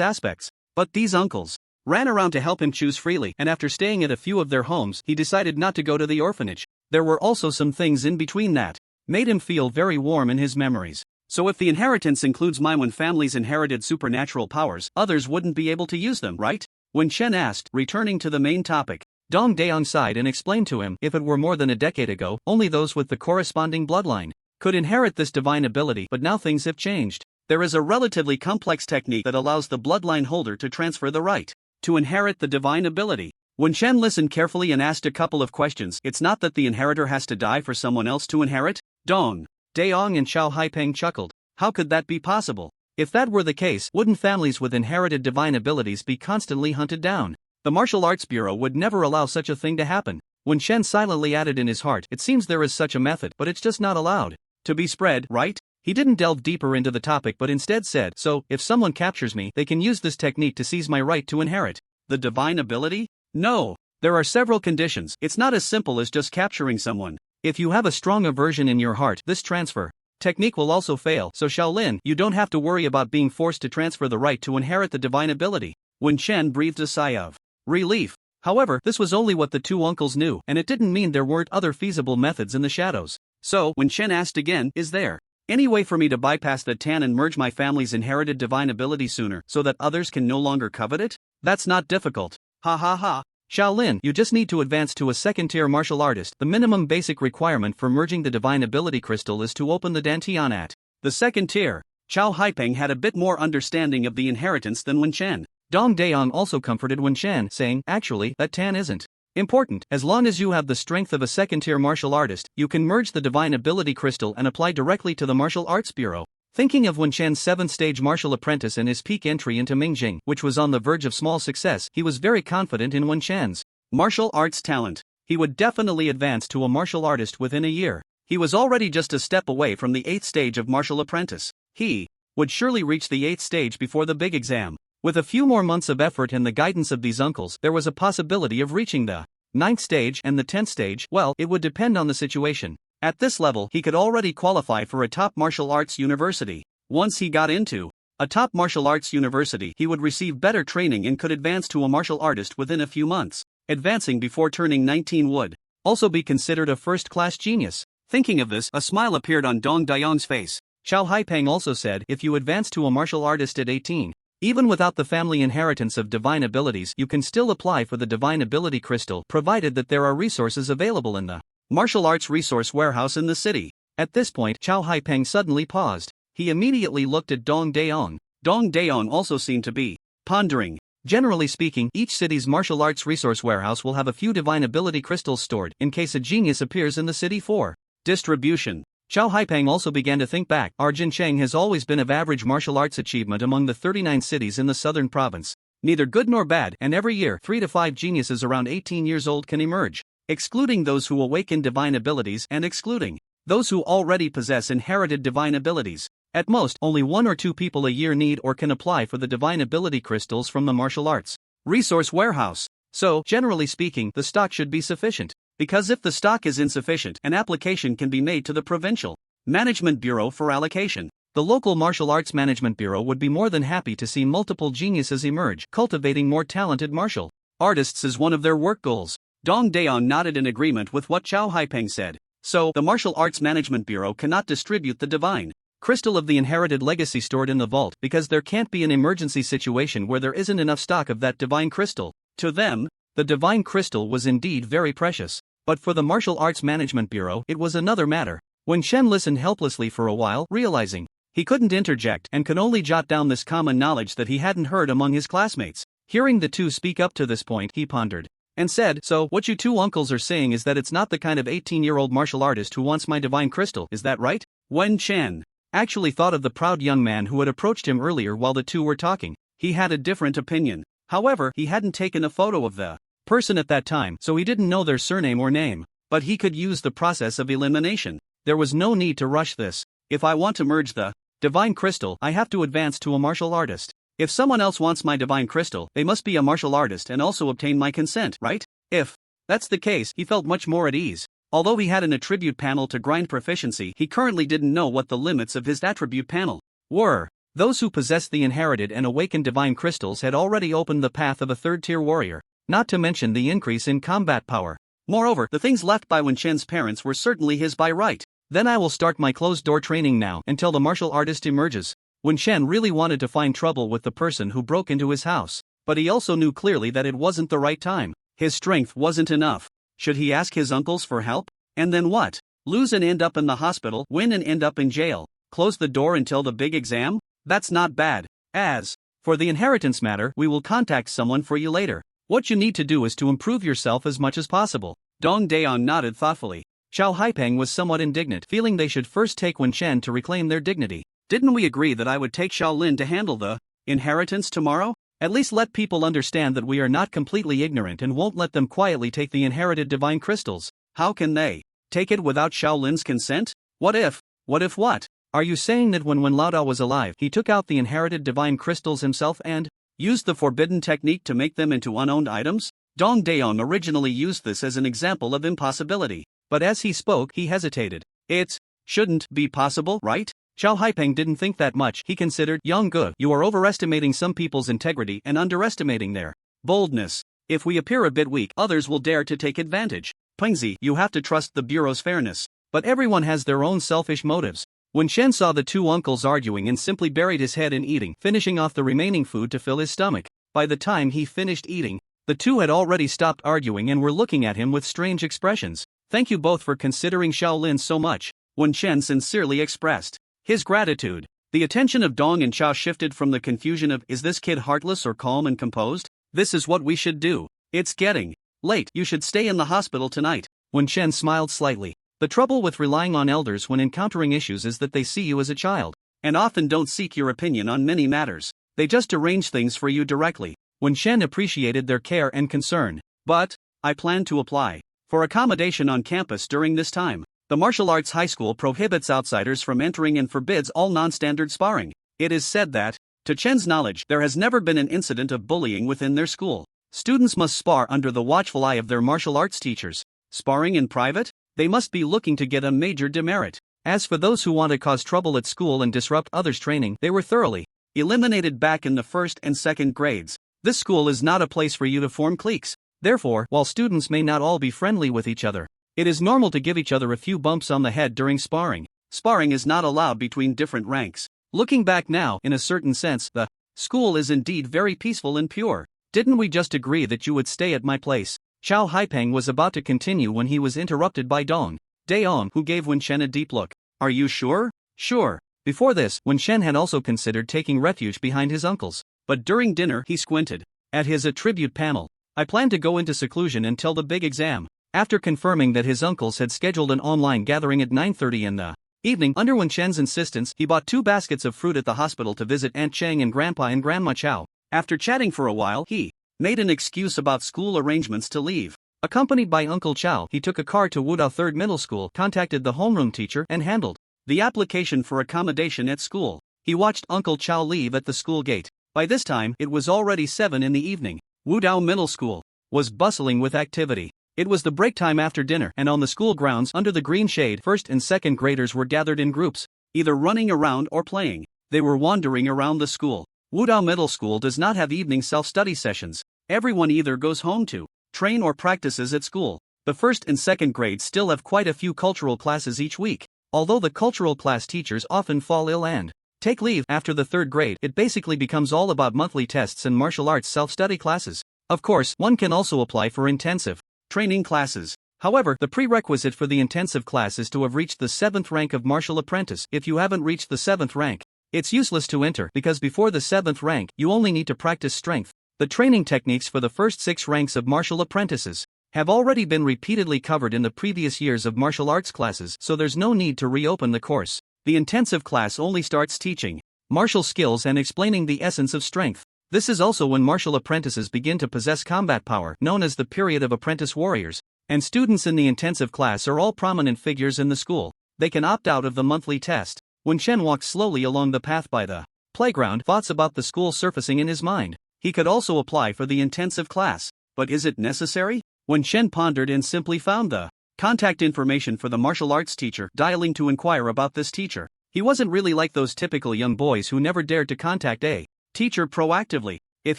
aspects. But these uncles ran around to help him choose freely, and after staying at a few of their homes, he decided not to go to the orphanage. There were also some things in between that made him feel very warm in his memories. So if the inheritance includes Maiwan family's inherited supernatural powers, others wouldn't be able to use them, right? When Chen asked, returning to the main topic, Dong Daeong sighed and explained to him, if it were more than a decade ago, only those with the corresponding bloodline could inherit this divine ability, but now things have changed. There is a relatively complex technique that allows the bloodline holder to transfer the right to inherit the divine ability. When Chen listened carefully and asked a couple of questions, it's not that the inheritor has to die for someone else to inherit? Dong Daeong and Xiao Haipeng chuckled. How could that be possible? If that were the case, wouldn't families with inherited divine abilities be constantly hunted down? The Martial Arts Bureau would never allow such a thing to happen. When Chen silently added in his heart, it seems there is such a method, but it's just not allowed to be spread, right? He didn't delve deeper into the topic but instead said, so, if someone captures me, they can use this technique to seize my right to inherit the divine ability? No. There are several conditions. It's not as simple as just capturing someone. If you have a strong aversion in your heart, this transfer technique will also fail. So Shaolin, you don't have to worry about being forced to transfer the right to inherit the divine ability. When Chen breathed a sigh of relief. However, this was only what the two uncles knew, and it didn't mean there weren't other feasible methods in the shadows. So, when Chen asked again, is there any way for me to bypass the Tan and merge my family's inherited divine ability sooner so that others can no longer covet it? That's not difficult. Ha ha ha. Shaolin, you just need to advance to a second-tier martial artist. The minimum basic requirement for merging the divine ability crystal is to open the Dantian at the second tier. Xiao Haipeng had a bit more understanding of the inheritance than Wen Chen. Dong Daeong also comforted Wen Chen, saying, actually, that Tan isn't important. As long as you have the strength of a second-tier martial artist, you can merge the divine ability crystal and apply directly to the Martial Arts Bureau. Thinking of Wen Chen's 7th-stage martial apprentice and his peak entry into Mingjing, which was on the verge of small success, he was very confident in Wen Chen's martial arts talent. He would definitely advance to a martial artist within a year. He was already just a step away from the 8th stage of martial apprentice. He would surely reach the 8th stage before the big exam. With a few more months of effort and the guidance of these uncles, there was a possibility of reaching the 9th stage and the 10th stage. Well, it would depend on the situation. At this level, he could already qualify for a top martial arts university. Once he got into a top martial arts university, he would receive better training and could advance to a martial artist within a few months. Advancing before turning 19 would also be considered a first-class genius. Thinking of this, a smile appeared on Dong Daeong's face. Xiao Haipeng also said, if you advance to a martial artist at 18, even without the family inheritance of divine abilities, you can still apply for the divine ability crystal, provided that there are resources available in the martial arts resource warehouse in the city. At this point, Xiao Haipeng suddenly paused. He immediately looked at Dong Daeong. Dong Daeong also seemed to be pondering. Generally speaking, each city's martial arts resource warehouse will have a few divine ability crystals stored, in case a genius appears in the city for distribution. Xiao Haipeng also began to think back. Arjun Cheng has always been of average martial arts achievement among the 39 cities in the southern province. Neither good nor bad, and every year 3 to 5 geniuses around 18 years old can emerge. Excluding those who awaken divine abilities and excluding those who already possess inherited divine abilities. At most, only 1 or 2 people a year need or can apply for the divine ability crystals from the martial arts resource warehouse. So, generally speaking, the stock should be sufficient. Because if the stock is insufficient, an application can be made to the Provincial Management Bureau for allocation. The local Martial Arts Management Bureau would be more than happy to see multiple geniuses emerge. Cultivating more talented martial artists is one of their work goals. Dong Daeong nodded in agreement with what Xiao Haipeng said. So, the Martial Arts Management Bureau cannot distribute the divine crystal of the inherited legacy stored in the vault because there can't be an emergency situation where there isn't enough stock of that divine crystal. To them, the divine crystal was indeed very precious. But for the Martial Arts Management Bureau, it was another matter. When Shen listened helplessly for a while, realizing he couldn't interject and could only jot down this common knowledge that he hadn't heard among his classmates. Hearing the two speak up to this point, he pondered and said, so, what you two uncles are saying is that it's not the kind of 18-year-old martial artist who wants my divine crystal, is that right? Wen Chen actually thought of the proud young man who had approached him earlier while the two were talking. He had a different opinion. However, he hadn't taken a photo of the person at that time, so he didn't know their surname or name. But he could use the process of elimination. There was no need to rush this. If I want to merge the Divine Crystal, I have to advance to a martial artist. If someone else wants my Divine Crystal, they must be a martial artist and also obtain my consent, right? If that's the case, he felt much more at ease. Although he had an attribute panel to grind proficiency, he currently didn't know what the limits of his attribute panel were. Those who possessed the inherited and awakened divine crystals had already opened the path of a third-tier warrior, not to mention the increase in combat power. Moreover, the things left by Wenshen's parents were certainly his by right. Then I will start my closed-door training now until the martial artist emerges. Wenshen really wanted to find trouble with the person who broke into his house, but he also knew clearly that it wasn't the right time. His strength wasn't enough. Should he ask his uncles for help? And then what? Lose and end up in the hospital, win and end up in jail, close the door until the big exam? That's not bad. As for the inheritance matter, we will contact someone for you later. What you need to do is to improve yourself as much as possible. Dong Daeon nodded thoughtfully. Xiao Haipeng was somewhat indignant, feeling they should first take Wenshen to reclaim their dignity. Didn't we agree that I would take Shaolin to handle the inheritance tomorrow? At least let people understand that we are not completely ignorant and won't let them quietly take the inherited divine crystals. How can they take it without Shaolin's consent? What if? What? Are you saying that when Lao Dao was alive, he took out the inherited divine crystals himself and used the forbidden technique to make them into unowned items? Dong Daeon originally used this as an example of impossibility, but as he spoke, he hesitated. It shouldn't be possible, right? Xiao Haipeng didn't think that much. He considered, Young Ge, you are overestimating some people's integrity and underestimating their boldness. If we appear a bit weak, others will dare to take advantage. Pengzi, you have to trust the Bureau's fairness. But everyone has their own selfish motives. When Shen saw the two uncles arguing and simply buried his head in eating, finishing off the remaining food to fill his stomach. By the time he finished eating, the two had already stopped arguing and were looking at him with strange expressions. Thank you both for considering Shaolin so much. Wen Shen sincerely expressed his gratitude. The attention of Dong and Chao shifted from the confusion of, is this kid heartless or calm and composed? This is what we should do. It's getting late. You should stay in the hospital tonight. Wen Shen smiled slightly. The trouble with relying on elders when encountering issues is that they see you as a child, and often don't seek your opinion on many matters. They just arrange things for you directly. Wen Shen appreciated their care and concern. But I plan to apply for accommodation on campus during this time. The martial arts high school prohibits outsiders from entering and forbids all non-standard sparring. It is said that, to Chen's knowledge, there has never been an incident of bullying within their school. Students must spar under the watchful eye of their martial arts teachers. Sparring in private? They must be looking to get a major demerit. As for those who want to cause trouble at school and disrupt others' training, they were thoroughly eliminated back in the first and second grades. This school is not a place for you to form cliques. Therefore, while students may not all be friendly with each other, it is normal to give each other a few bumps on the head during sparring. Sparring is not allowed between different ranks. Looking back now, in a certain sense, the school is indeed very peaceful and pure. Didn't we just agree that you would stay at my place? Xiao Haipeng was about to continue when he was interrupted by Dong Daeon, who gave Wen Shen a deep look. Are you sure? Sure. Before this, Wen Shen had also considered taking refuge behind his uncles. But during dinner, he squinted at his attribute panel. I plan to go into seclusion until the big exam. After confirming that his uncles had scheduled an online gathering at 9:30 in the evening, under Wen Shen's insistence, he bought 2 baskets of fruit at the hospital to visit Aunt Cheng and Grandpa and Grandma Chow. After chatting for a while, he made an excuse about school arrangements to leave. Accompanied by Uncle Chow, he took a car to Wudao Third Middle School, contacted the homeroom teacher, and handled the application for accommodation at school. He watched Uncle Chow leave at the school gate. By this time, it was already 7 in the evening. Wudao Middle School was bustling with activity. It was the break time after dinner, and on the school grounds under the green shade, first and second graders were gathered in groups, either running around or playing. They were wandering around the school. Wudao Middle School does not have evening self-study sessions. Everyone either goes home to train or practices at school. The first and second grades still have quite a few cultural classes each week, although the cultural class teachers often fall ill and take leave. After the third grade, it basically becomes all about monthly tests and martial arts self-study classes. Of course, one can also apply for intensive training classes. However, the prerequisite for the intensive class is to have reached the 7th rank of martial apprentice. If you haven't reached the 7th rank, it's useless to enter, because before the 7th rank, you only need to practice strength. The training techniques for the first 6 ranks of martial apprentices have already been repeatedly covered in the previous years of martial arts classes, so there's no need to reopen the course. The intensive class only starts teaching martial skills and explaining the essence of strength. This is also when martial apprentices begin to possess combat power, known as the period of apprentice warriors, and students in the intensive class are all prominent figures in the school. They can opt out of the monthly test. Wen Chen walked slowly along the path by the playground, thoughts about the school surfacing in his mind. He could also apply for the intensive class, but is it necessary? Wen Chen pondered and simply found the contact information for the martial arts teacher, dialing to inquire about this teacher. He wasn't really like those typical young boys who never dared to contact a teacher proactively. If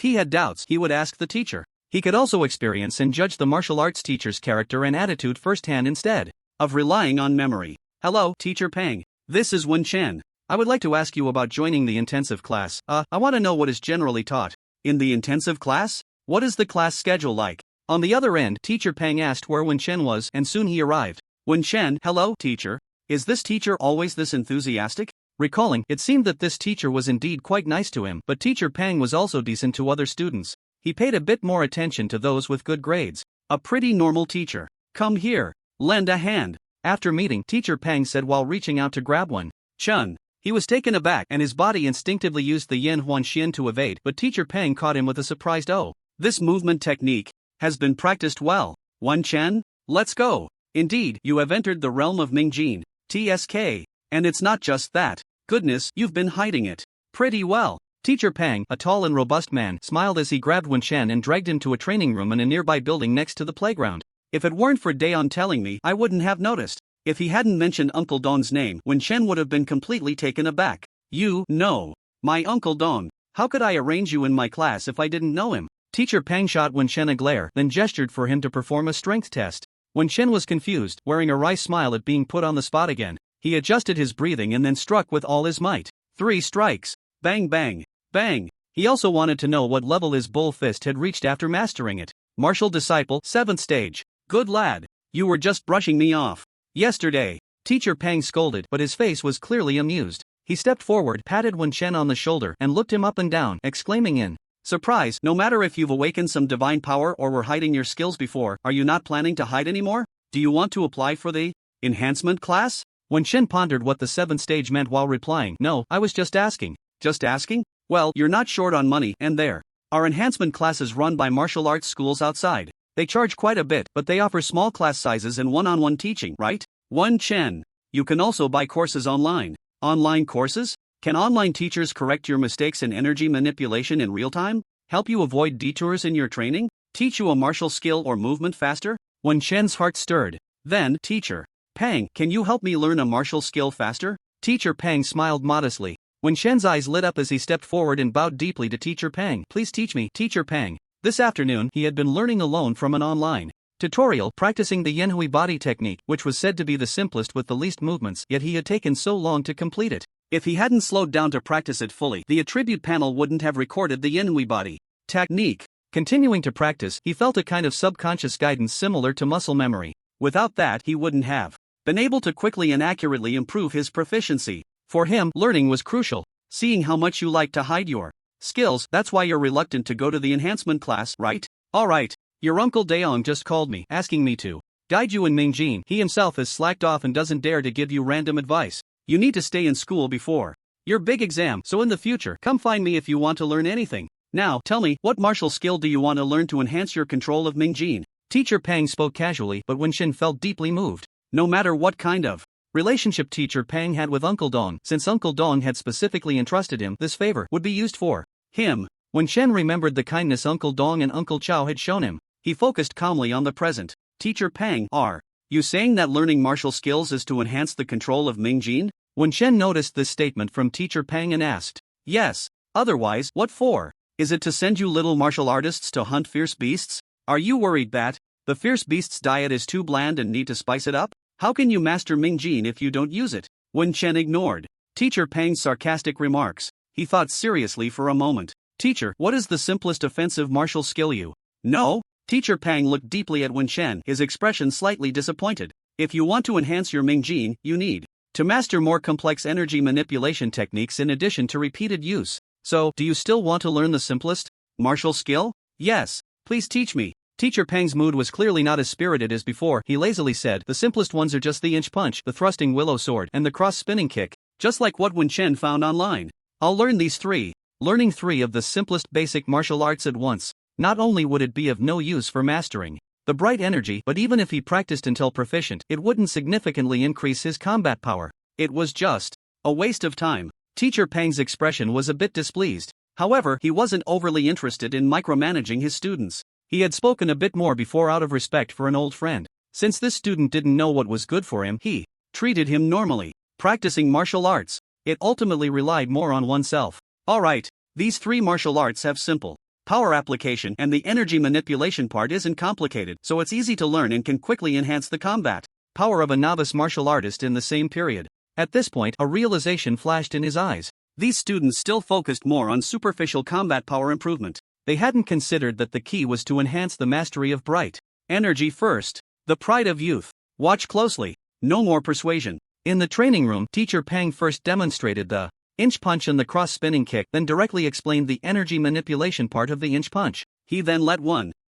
he had doubts, he would ask the teacher. He could also experience and judge the martial arts teacher's character and attitude firsthand instead of relying on memory. Hello, Teacher Pang. This is Wen Chen. I would like to ask you about joining the intensive class. I want to know what is generally taught in the intensive class? What is the class schedule like? On the other end, Teacher Pang asked where Wen Chen was, and soon he arrived. Wen Chen, hello, teacher. Is this teacher always this enthusiastic? Recalling, it seemed that this teacher was indeed quite nice to him, but Teacher Pang was also decent to other students. He paid a bit more attention to those with good grades. A pretty normal teacher. Come here. Lend a hand. After meeting, Teacher Pang said while reaching out to grab Wen Chen. He was taken aback and his body instinctively used the Yan Huan Xian to evade, but Teacher Pang caught him with a surprised "Oh, this movement technique has been practiced well. Wen Chen, let's go. Indeed, you have entered the realm of Mingjin, TSK. And it's not just that. Goodness, you've been hiding it pretty well." Teacher Pang, a tall and robust man, smiled as he grabbed Wen Chen and dragged him to a training room in a nearby building next to the playground. If it weren't for Dayon telling me, I wouldn't have noticed. If he hadn't mentioned Uncle Don's name, Wen Chen would have been completely taken aback. You know, my Uncle Don. How could I arrange you in my class if I didn't know him? Teacher Pang shot Wen Chen a glare, then gestured for him to perform a strength test. Wen Chen was confused, wearing a wry smile at being put on the spot again. He adjusted his breathing and then struck with all his might. 3 strikes. Bang bang. Bang. He also wanted to know what level his bull fist had reached after mastering it. Martial Disciple, 7th stage. Good lad. You were just brushing me off yesterday. Teacher Pang scolded, but his face was clearly amused. He stepped forward, patted Wen Chen on the shoulder, and looked him up and down, exclaiming in surprise, "No matter if you've awakened some divine power or were hiding your skills before, are you not planning to hide anymore? Do you want to apply for the enhancement class?" Wen Chen pondered what the 7th stage meant while replying, "No, I was just asking." Just asking? Well, you're not short on money, and there are enhancement classes run by martial arts schools outside. They charge quite a bit, but they offer small class sizes and one-on-one teaching, right? Wen Chen. You can also buy courses online. Online courses? Can online teachers correct your mistakes in energy manipulation in real time? Help you avoid detours in your training? Teach you a martial skill or movement faster? Wen Chen's heart stirred. Then, Teacher Pang, can you help me learn a martial skill faster? Teacher Pang smiled modestly. Wen Chen's eyes lit up as he stepped forward and bowed deeply to Teacher Pang. Please teach me, Teacher Pang. This afternoon, he had been learning alone from an online tutorial practicing the Yanhui body technique, which was said to be the simplest with the least movements, yet he had taken so long to complete it. If he hadn't slowed down to practice it fully, the attribute panel wouldn't have recorded the Yanhui body technique. Continuing to practice, he felt a kind of subconscious guidance similar to muscle memory. Without that, he wouldn't have been able to quickly and accurately improve his proficiency. For him, learning was crucial. Seeing how much you like to hide your skills, that's why you're reluctant to go to the enhancement class, right? Alright, your Uncle Daong just called me, asking me to guide you in Mingjin. He himself has slacked off and doesn't dare to give you random advice. You need to stay in school before your big exam, so in the future, come find me if you want to learn anything. Now, tell me, what martial skill do you want to learn to enhance your control of Mingjin? Teacher Pang spoke casually, but Wen Chen felt deeply moved. No matter what kind of relationship Teacher Pang had with Uncle Dong, since Uncle Dong had specifically entrusted him, this favor would be used for him. Wen Chen remembered the kindness Uncle Dong and Uncle Chow had shown him. He focused calmly on the present. Teacher Pang, are you saying that learning martial skills is to enhance the control of Mingjin? Wen Chen noticed this statement from Teacher Pang and asked. Yes. Otherwise, what for? Is it to send you little martial artists to hunt fierce beasts? Are you worried that the fierce beast's diet is too bland and need to spice it up? How can you master Mingjin if you don't use it? Wen Chen ignored Teacher Pang's sarcastic remarks. He thought seriously for a moment. Teacher, what is the simplest offensive martial skill you know? Teacher Pang looked deeply at Wen Chen, his expression slightly disappointed. If you want to enhance your Mingjin, you need to master more complex energy manipulation techniques in addition to repeated use. So, do you still want to learn the simplest martial skill? Yes. Please teach me. Teacher Pang's mood was clearly not as spirited as before. He lazily said, the simplest ones are just the inch punch, the thrusting willow sword, and the cross-spinning kick, just like what Wen Chen found online. I'll learn these 3. Learning 3 of the simplest basic martial arts at once. Not only would it be of no use for mastering the bright energy, but even if he practiced until proficient, it wouldn't significantly increase his combat power. It was just A waste of time. Teacher Pang's expression was a bit displeased. However, he wasn't overly interested in micromanaging his students. He had spoken a bit more before out of respect for an old friend. Since this student didn't know what was good for him, he treated him normally. Practicing martial arts, it ultimately relied more on oneself. Alright, these three martial arts have simple power application, and the energy manipulation part isn't complicated, so it's easy to learn and can quickly enhance the combat power of a novice martial artist in the same period. At this point, a realization flashed in his eyes. These students still focused more on superficial combat power improvement. They hadn't considered that the key was to enhance the mastery of bright energy first. The pride of youth. Watch closely. No more persuasion. In the training room, Teacher Pang first demonstrated the inch punch and the cross-spinning kick, then directly explained the energy manipulation part of the inch punch. He then let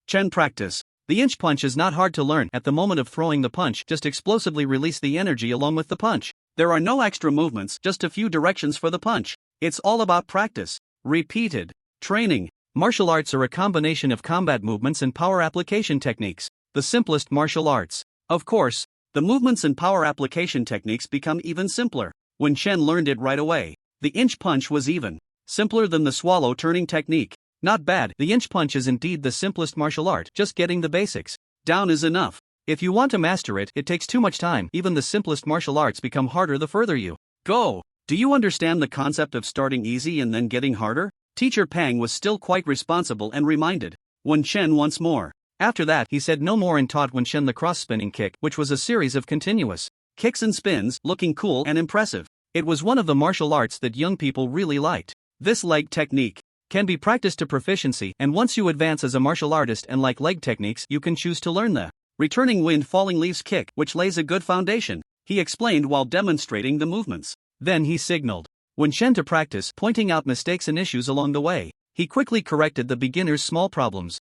Chen practice. The inch punch is not hard to learn. At the moment of throwing the punch, just explosively release the energy along with the punch. There are no extra movements, just a few directions for the punch. It's all about practice. Repeated training. Martial arts are a combination of combat movements and power application techniques. The simplest martial arts. Of course, the movements and power application techniques become even simpler. When Chen learned it right away, the inch punch was even simpler than the swallow turning technique. Not bad, the inch punch is indeed the simplest martial art, just getting the basics down is enough. If you want to master it, it takes too much time. Even the simplest martial arts become harder the further you go. Do you understand the concept of starting easy and then getting harder? Teacher Pang was still quite responsible and reminded Chen once more. After that, he said no more and taught Chen the cross-spinning kick, which was a series of continuous kicks and spins, looking cool and impressive. It was one of the martial arts that young people really liked. This leg technique can be practiced to proficiency, and once you advance as a martial artist and like leg techniques, you can choose to learn the returning wind falling leaves kick, which lays a good foundation. He explained while demonstrating the movements. Then he signaled Chen to practice, pointing out mistakes and issues along the way. He quickly corrected the beginner's small problems.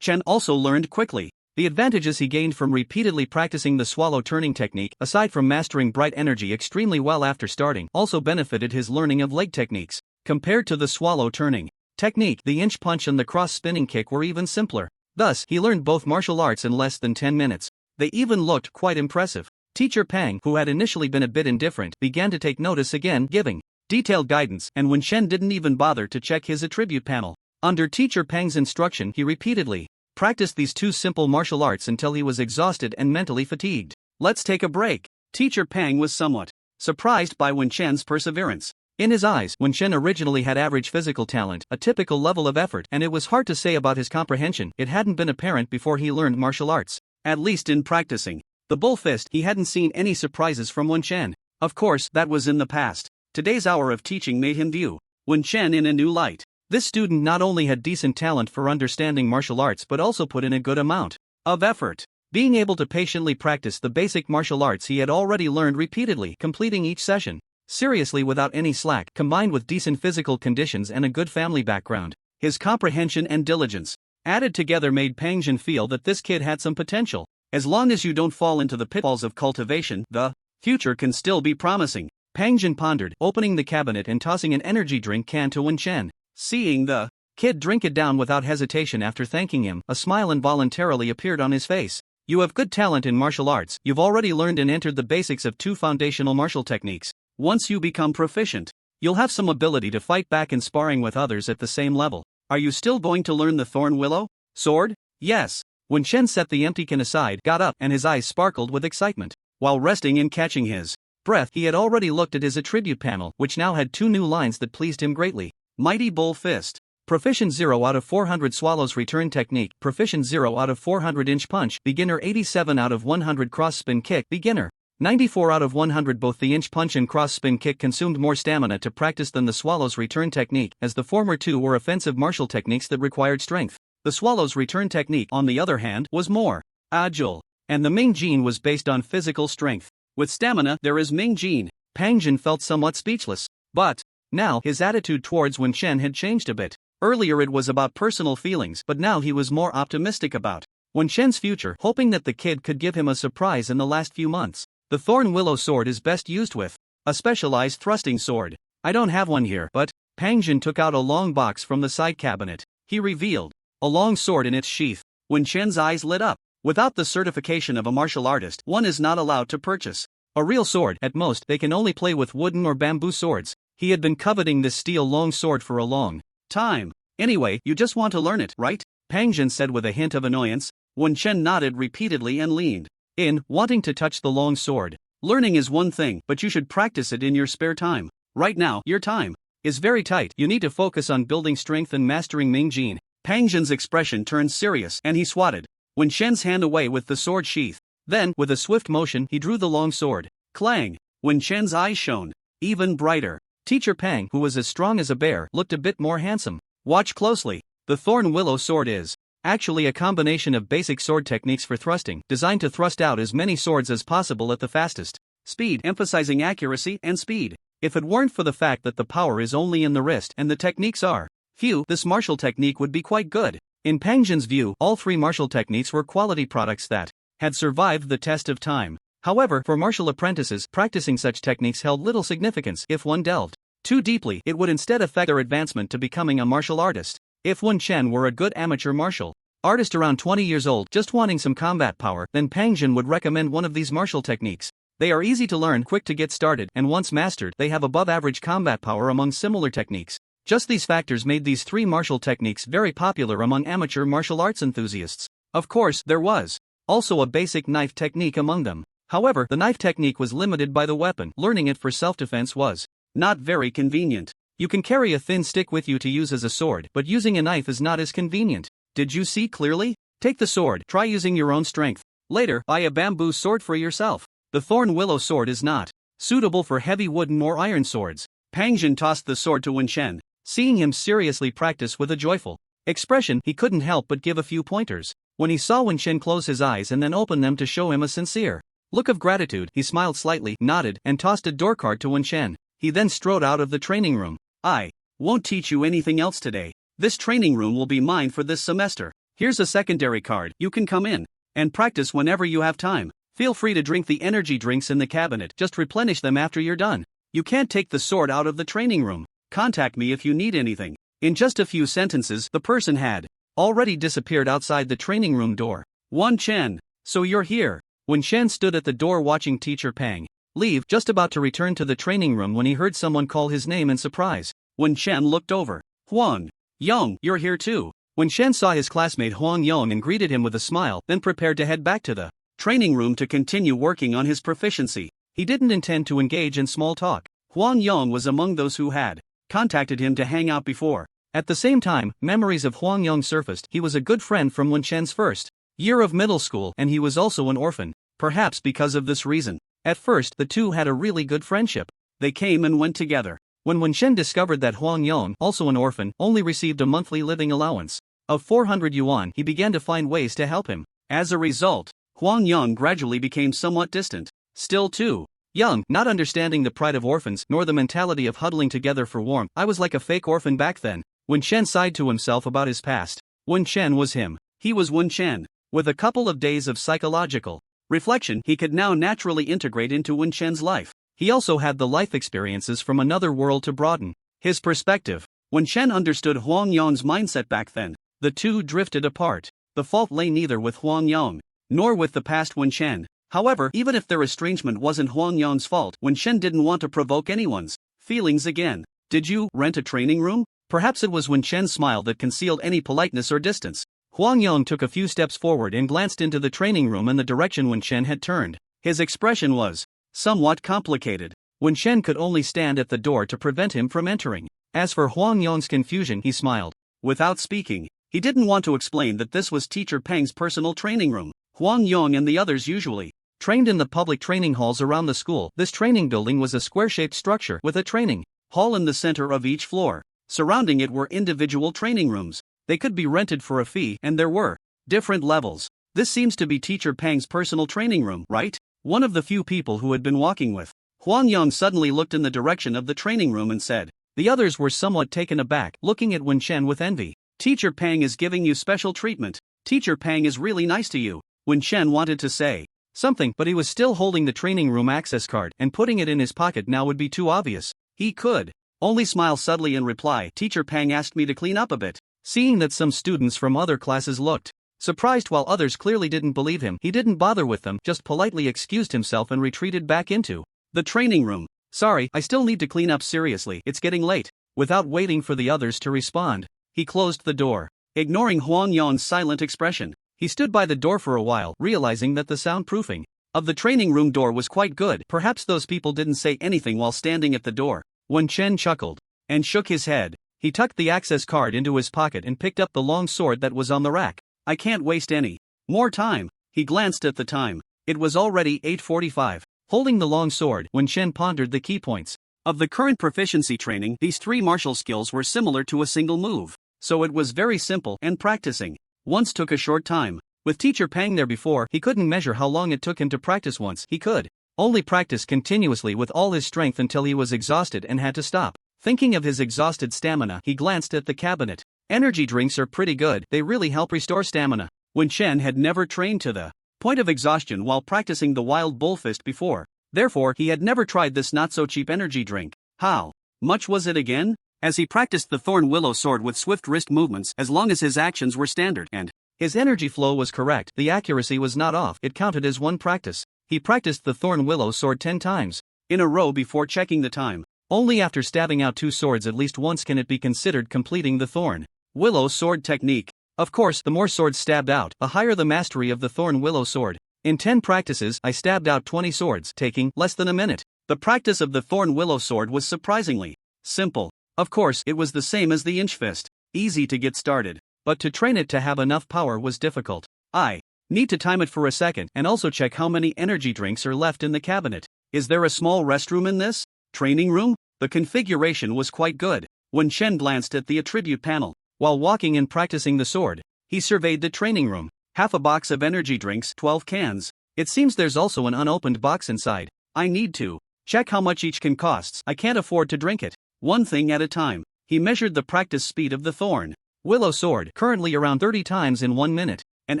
Chen also learned quickly. The advantages he gained from repeatedly practicing the swallow turning technique, aside from mastering bright energy extremely well after starting, also benefited his learning of leg techniques. Compared to the swallow turning technique, the inch punch and the cross-spinning kick were even simpler. Thus, he learned both martial arts in less than 10 minutes. They even looked quite impressive. Teacher Pang, who had initially been a bit indifferent, began to take notice again, giving detailed guidance, and Chen didn't even bother to check his attribute panel. Under Teacher Pang's instruction, he repeatedly practiced these two simple martial arts until he was exhausted and mentally fatigued. Let's take a break. Teacher Pang was somewhat surprised by Chen's perseverance. In his eyes, Chen originally had average physical talent, a typical level of effort, and it was hard to say about his comprehension. It hadn't been apparent before he learned martial arts. At least in practicing the bull fist, he hadn't seen any surprises from Chen. Of course, that was in the past. Today's hour of teaching made him view Chen in a new light. This student not only had decent talent for understanding martial arts but also put in a good amount of effort. Being able to patiently practice the basic martial arts he had already learned repeatedly, completing each session seriously without any slack, combined with decent physical conditions and a good family background. His comprehension and diligence added together made Pang Jin feel that this kid had some potential. As long as you don't fall into the pitfalls of cultivation, the future can still be promising. Pang Jin pondered, opening the cabinet and tossing an energy drink can to Chen. Seeing the kid drink it down without hesitation after thanking him, a smile involuntarily appeared on his face. You have good talent in martial arts. You've already learned and entered the basics of two foundational martial techniques. Once you become proficient, you'll have some ability to fight back in sparring with others at the same level. Are you still going to learn the thorn willow sword? Yes. Chen set the empty can aside, got up, and his eyes sparkled with excitement. While resting and catching his breath, he had already looked at his attribute panel, which now had two new lines that pleased him greatly. Mighty Bull Fist. Proficient 0 out of 400 Swallows Return Technique. Proficient 0 out of 400 Inch Punch. Beginner 87 out of 100 Cross Spin Kick. Beginner 94 out of 100. Both the inch punch and cross spin kick consumed more stamina to practice than the Swallow's Return Technique, as the former two were offensive martial techniques that required strength. The Swallow's Return Technique, on the other hand, was more agile, and the Ming Jin was based on physical strength. With stamina, there is Ming Jin. Pang Jin felt somewhat speechless. But now his attitude towards Chen had changed a bit. Earlier it was about personal feelings, but now he was more optimistic about Chen's future, hoping that the kid could give him a surprise in the last few months. The Thorn Willow sword is best used with a specialized thrusting sword. I don't have one here, but Pang Jin took out a long box from the side cabinet. He revealed a long sword in its sheath. Chen's eyes lit up. Without the certification of a martial artist, one is not allowed to purchase A real sword. At most, they can only play with wooden or bamboo swords. He had been coveting this steel long sword for a long time. Anyway, you just want to learn it, right? Pang Jin said with a hint of annoyance. Wen Chen nodded repeatedly and leaned in, wanting to touch the long sword. Learning is one thing, but you should practice it in your spare time. Right now, your time is very tight. You need to focus on building strength and mastering Ming Jin. Pang Jin's expression turned serious and he swatted Wen Chen's hand away with the sword sheath. Then, with a swift motion, he drew the long sword. Clang! Wen Chen's eyes shone even brighter. Teacher Pang, who was as strong as a bear, looked a bit more handsome. Watch closely. The thorn willow sword is actually a combination of basic sword techniques for thrusting, designed to thrust out as many swords as possible at the fastest speed, emphasizing accuracy and speed. If it weren't for the fact that the power is only in the wrist and the techniques are few, this martial technique would be quite good. In Pang Jin's view, all three martial techniques were quality products that had survived the test of time. However, for martial apprentices, practicing such techniques held little significance. If one delved too deeply, it would instead affect their advancement to becoming a martial artist. If Wen Chen were a good amateur martial artist around 20 years old just wanting some combat power, then Pang Jin would recommend one of these martial techniques. They are easy to learn, quick to get started, and once mastered, they have above-average combat power among similar techniques. Just these factors made these three martial techniques very popular among amateur martial arts enthusiasts. Of course, there was also a basic knife technique among them. However, the knife technique was limited by the weapon. Learning it for self-defense was not very convenient. You can carry a thin stick with you to use as a sword, but using a knife is not as convenient. Did you see clearly? Take the sword, try using your own strength. Later, buy a bamboo sword for yourself. The thorn willow sword is not suitable for heavy wooden or iron swords. Pang Jin tossed the sword to Wen Chen. Seeing him seriously practice with a joyful expression, he couldn't help but give a few pointers. When he saw Wen Chen close his eyes and then open them to show him a sincere look of gratitude, he smiled slightly, nodded, and tossed a door card to Wen Chen. He then strode out of the training room. I won't teach you anything else today. This training room will be mine for this semester. Here's a secondary card. You can come in and practice whenever you have time. Feel free to drink the energy drinks in the cabinet. Just replenish them after you're done. You can't take the sword out of the training room. Contact me if you need anything. In just a few sentences, the person had already disappeared outside the training room door. Wen Chen, so you're here. Wen Chen stood at the door watching Teacher Pang leave, just about to return to the training room when he heard someone call his name in surprise. Wen Chen looked over. Huang Yong, you're here too. Wen Chen saw his classmate Huang Yong and greeted him with a smile, then prepared to head back to the training room to continue working on his proficiency. He didn't intend to engage in small talk. Huang Yong was among those who had contacted him to hang out before. At the same time, memories of Huang Yong surfaced. He was a good friend from Wen Chen's first year of middle school, and he was also an orphan. Perhaps because of this reason, at first the two had a really good friendship. They came and went together. When Wen Chen discovered that Huang Yong, also an orphan, only received a monthly living allowance of 400 yuan, he began to find ways to help him. As a result, Huang Yong gradually became somewhat distant. Still too young, not understanding the pride of orphans nor the mentality of huddling together for warmth. I was like a fake orphan back then. Wen Chen sighed to himself about his past. Wen Chen was him. He was Wen Chen. With a couple of days of psychological reflection, he could now naturally integrate into Wen Chen's life. He also had the life experiences from another world to broaden his perspective. Wen Chen understood Huang Yong's mindset back then. The two drifted apart. The fault lay neither with Huang Yong nor with the past Wen Chen. However, even if their estrangement wasn't Huang Yong's fault, Wen Chen didn't want to provoke anyone's feelings again. Did you rent a training room? Perhaps it was Wen Chen's smile that concealed any politeness or distance. Huang Yong took a few steps forward and glanced into the training room in the direction Wen Chen had turned. His expression was somewhat complicated. Wen Chen could only stand at the door to prevent him from entering. As for Huang Yong's confusion, he smiled. Without speaking, he didn't want to explain that this was Teacher Pang's personal training room. Huang Yong and the others usually trained in the public training halls around the school. This training building was a square-shaped structure with a training hall in the center of each floor. Surrounding it were individual training rooms. They could be rented for a fee, and there were different levels. This seems to be Teacher Pang's personal training room, right? One of the few people who had been walking with Huang Yong suddenly looked in the direction of the training room and said. The others were somewhat taken aback, looking at Wen Chen with envy. Teacher Pang is giving you special treatment. Teacher Pang is really nice to you. Wen Chen wanted to say something, but he was still holding the training room access card, and putting it in his pocket now would be too obvious. He could only smile subtly and reply, Teacher Pang asked me to clean up a bit. Seeing that some students from other classes looked Surprised while others clearly didn't believe him, he didn't bother with them, just politely excused himself and retreated back into the training room. Sorry, I still need to clean up, seriously, it's getting late. Without waiting for the others to respond, he closed the door. Ignoring Huang Yong's silent expression, he stood by the door for a while, realizing that the soundproofing of the training room door was quite good. Perhaps those people didn't say anything while standing at the door. When Chen chuckled and shook his head, he tucked the access card into his pocket and picked up the long sword that was on the rack. I can't waste any more time. He glanced at the time. It was already 8:45. Holding the long sword, Wen Chen pondered the key points of the current proficiency training. These three martial skills were similar to a single move, so it was very simple, and practicing once took a short time. With Teacher Pang there before, he couldn't measure how long it took him to practice once. He could only practice continuously with all his strength until he was exhausted and had to stop. Thinking of his exhausted stamina, he glanced at the cabinet. Energy drinks are pretty good, they really help restore stamina. Wen Chen had never trained to the point of exhaustion while practicing the Wild Bull Fist before. Therefore, he had never tried this not-so-cheap energy drink. How much was it again? As he practiced the Thorn Willow Sword with swift wrist movements, as long as his actions were standard and his energy flow was correct, the accuracy was not off, it counted as one practice. He practiced the Thorn Willow Sword 10 times in a row before checking the time. Only after stabbing out 2 swords at least once can it be considered completing the Thorn Willow Sword technique. Of course, the more swords stabbed out, the higher the mastery of the Thorn Willow Sword. In 10 practices, I stabbed out 20 swords, taking less than a minute. The practice of the Thorn Willow Sword was surprisingly simple. Of course, it was the same as the Inch Fist. Easy to get started, but to train it to have enough power was difficult. I need to time it for a second and also check how many energy drinks are left in the cabinet. Is there a small restroom in this training room? The configuration was quite good. When Chen glanced at the attribute panel, while walking and practicing the sword, he surveyed the training room. Half a box of energy drinks, 12 cans. It seems there's also an unopened box inside. I need to check how much each can costs. I can't afford to drink it. One thing at a time. He measured the practice speed of the Thorn Willow Sword, currently around 30 times in 1 minute, an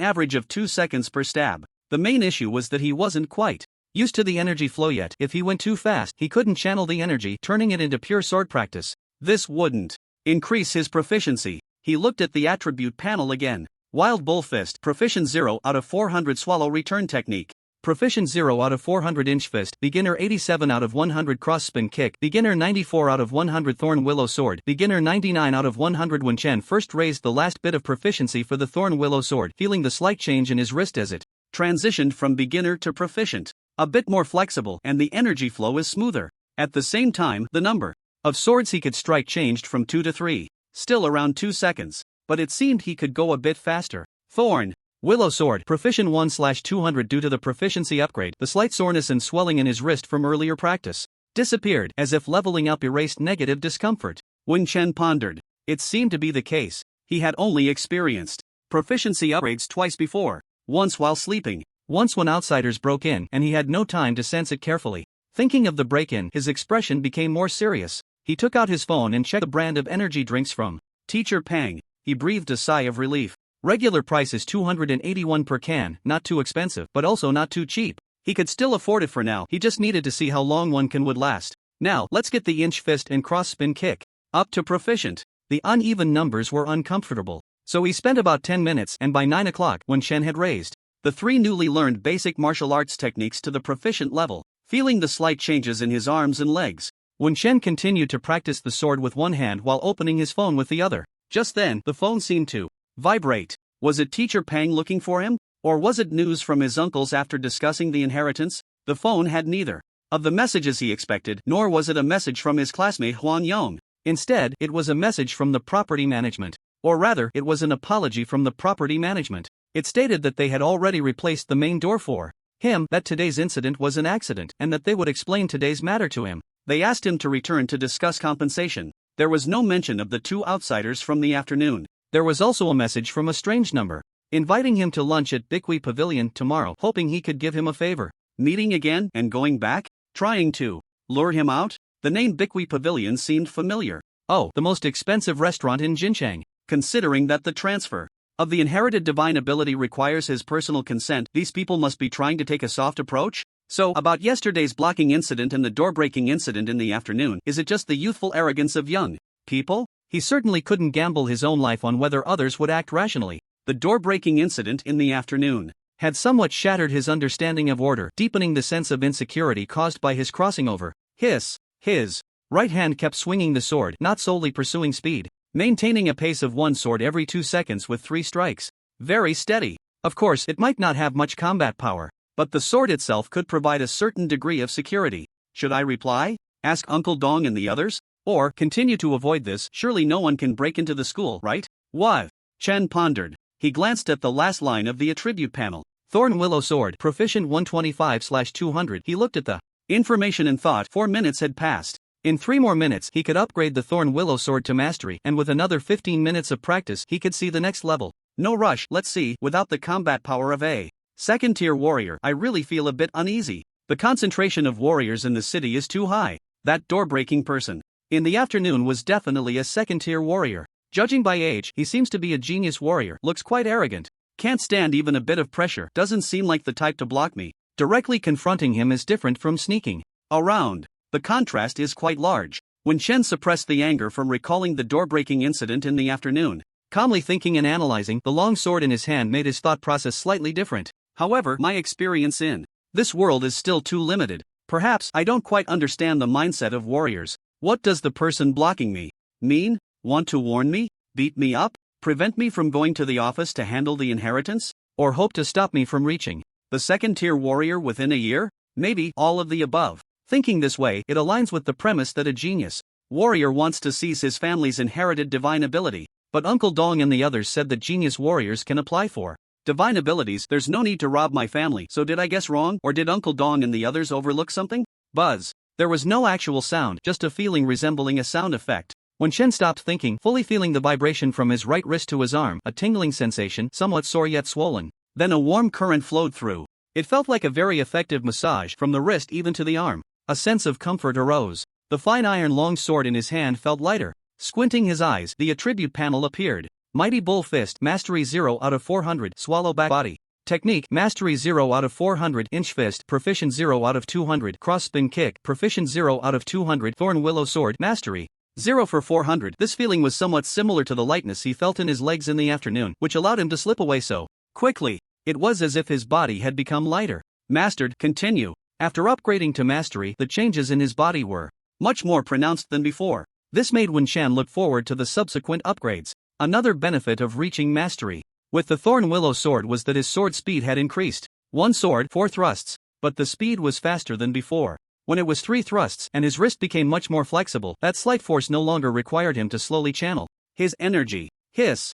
average of 2 seconds per stab. The main issue was that he wasn't quite used to the energy flow yet. If he went too fast, he couldn't channel the energy, turning it into pure sword practice. This wouldn't increase his proficiency. He looked at the attribute panel again. Wild Bull Fist, Proficient 0 out of 400 Swallow Return Technique. Proficient 0 out of 400 Inch Fist, Beginner 87 out of 100 Cross Spin Kick, Beginner 94 out of 100 Thorn Willow Sword, Beginner 99 out of 100. When Chen first raised the last bit of proficiency for the Thorn Willow Sword, feeling the slight change in his wrist as it transitioned from beginner to proficient. A bit more flexible, and the energy flow is smoother. At the same time, the number of swords he could strike changed from 2 to 3, still around 2 seconds, but it seemed he could go a bit faster. Thorn Willow Sword, Proficient 1/200. Due to the proficiency upgrade, the slight soreness and swelling in his wrist from earlier practice disappeared, as if leveling up erased negative discomfort. Wen Chen pondered. It seemed to be the case. He had only experienced proficiency upgrades twice before, once while sleeping, once when outsiders broke in, and he had no time to sense it carefully. Thinking of the break-in, his expression became more serious. He took out his phone and checked the brand of energy drinks from Teacher Pang. He breathed a sigh of relief. Regular price is 281 per can, not too expensive, but also not too cheap. He could still afford it for now, he just needed to see how long one can would last. Now, let's get the Inch Fist and Cross Spin Kick up to proficient. The uneven numbers were uncomfortable, so he spent about 10 minutes, and by 9 o'clock, when Chen had raised the 3 newly learned basic martial arts techniques to the proficient level, feeling the slight changes in his arms and legs. When Chen continued to practice the sword with one hand while opening his phone with the other. Just then, the phone seemed to vibrate. Was it Teacher Pang looking for him? Or was it news from his uncles after discussing the inheritance? The phone had neither of the messages he expected, nor was it a message from his classmate Huan Yong. Instead, it was a message from the property management. Or rather, it was an apology from the property management. It stated that they had already replaced the main door for him, that today's incident was an accident, and that they would explain today's matter to him. They asked him to return to discuss compensation. There was no mention of the 2 outsiders from the afternoon. There was also a message from a strange number, inviting him to lunch at Bikui Pavilion tomorrow, hoping he could give him a favor. Meeting again and going back? Trying to lure him out? The name Bikui Pavilion seemed familiar. Oh, the most expensive restaurant in Jinchang. Considering that the transfer of the inherited divine ability requires his personal consent, these people must be trying to take a soft approach? So, about yesterday's blocking incident and the door-breaking incident in the afternoon, is it just the youthful arrogance of young people? He certainly couldn't gamble his own life on whether others would act rationally. The door-breaking incident in the afternoon had somewhat shattered his understanding of order, deepening the sense of insecurity caused by his crossing over. His right hand kept swinging the sword, not solely pursuing speed, maintaining a pace of one sword every 2 seconds with 3 strikes. Very steady. Of course, it might not have much combat power, but the sword itself could provide a certain degree of security. Should I reply? Ask Uncle Dong and the others? Or continue to avoid this? Surely no one can break into the school, right? What? Chen pondered. He glanced at the last line of the attribute panel. Thorn Willow Sword, Proficient 125/200. He looked at the information and thought 4 minutes had passed. In 3 more minutes he could upgrade the Thorn Willow Sword to mastery, and with another 15 minutes of practice he could see the next level. No rush, let's see. Without the combat power of a second-tier warrior, I really feel a bit uneasy. The concentration of warriors in the city is too high. That door-breaking person in the afternoon was definitely a second-tier warrior. Judging by age, he seems to be a genius warrior. Looks quite arrogant. Can't stand even a bit of pressure. Doesn't seem like the type to block me. Directly confronting him is different from sneaking around. The contrast is quite large. When Chen suppressed the anger from recalling the door-breaking incident in the afternoon, calmly thinking and analyzing, the long sword in his hand made his thought process slightly different. However, my experience in this world is still too limited. Perhaps I don't quite understand the mindset of warriors. What does the person blocking me mean? Want to warn me? Beat me up? Prevent me from going to the office to handle the inheritance? Or hope to stop me from reaching the second-tier warrior within a year? Maybe all of the above. Thinking this way, it aligns with the premise that a genius warrior wants to seize his family's inherited divine ability. But Uncle Dong and the others said that genius warriors can apply for divine abilities. There's no need to rob my family. So did I guess wrong? Or did Uncle Dong and the others overlook something? Buzz. There was no actual sound, just a feeling resembling a sound effect. When Chen stopped thinking, fully feeling the vibration from his right wrist to his arm, a tingling sensation, somewhat sore yet swollen. Then a warm current flowed through. It felt like a very effective massage, from the wrist even to the arm. A sense of comfort arose. The fine iron long sword in his hand felt lighter. Squinting his eyes, the attribute panel appeared. Mighty Bull Fist, Mastery 0 out of 400, Swallow Back Body. Technique, Mastery 0 out of 400, Inch Fist, Proficient 0 out of 200, Cross Spin Kick, Proficient 0 out of 200, Thorn Willow Sword, Mastery 0 for 400. This feeling was somewhat similar to the lightness he felt in his legs in the afternoon, which allowed him to slip away so quickly. It was as if his body had become lighter. Mastered, continue. After upgrading to mastery, the changes in his body were much more pronounced than before. This made Wen Shan look forward to the subsequent upgrades. Another benefit of reaching mastery with the Thorn Willow Sword was that his sword speed had increased. One sword, 4 thrusts, but the speed was faster than before. When it was 3 thrusts and his wrist became much more flexible, that slight force no longer required him to slowly channel his energy. Hiss.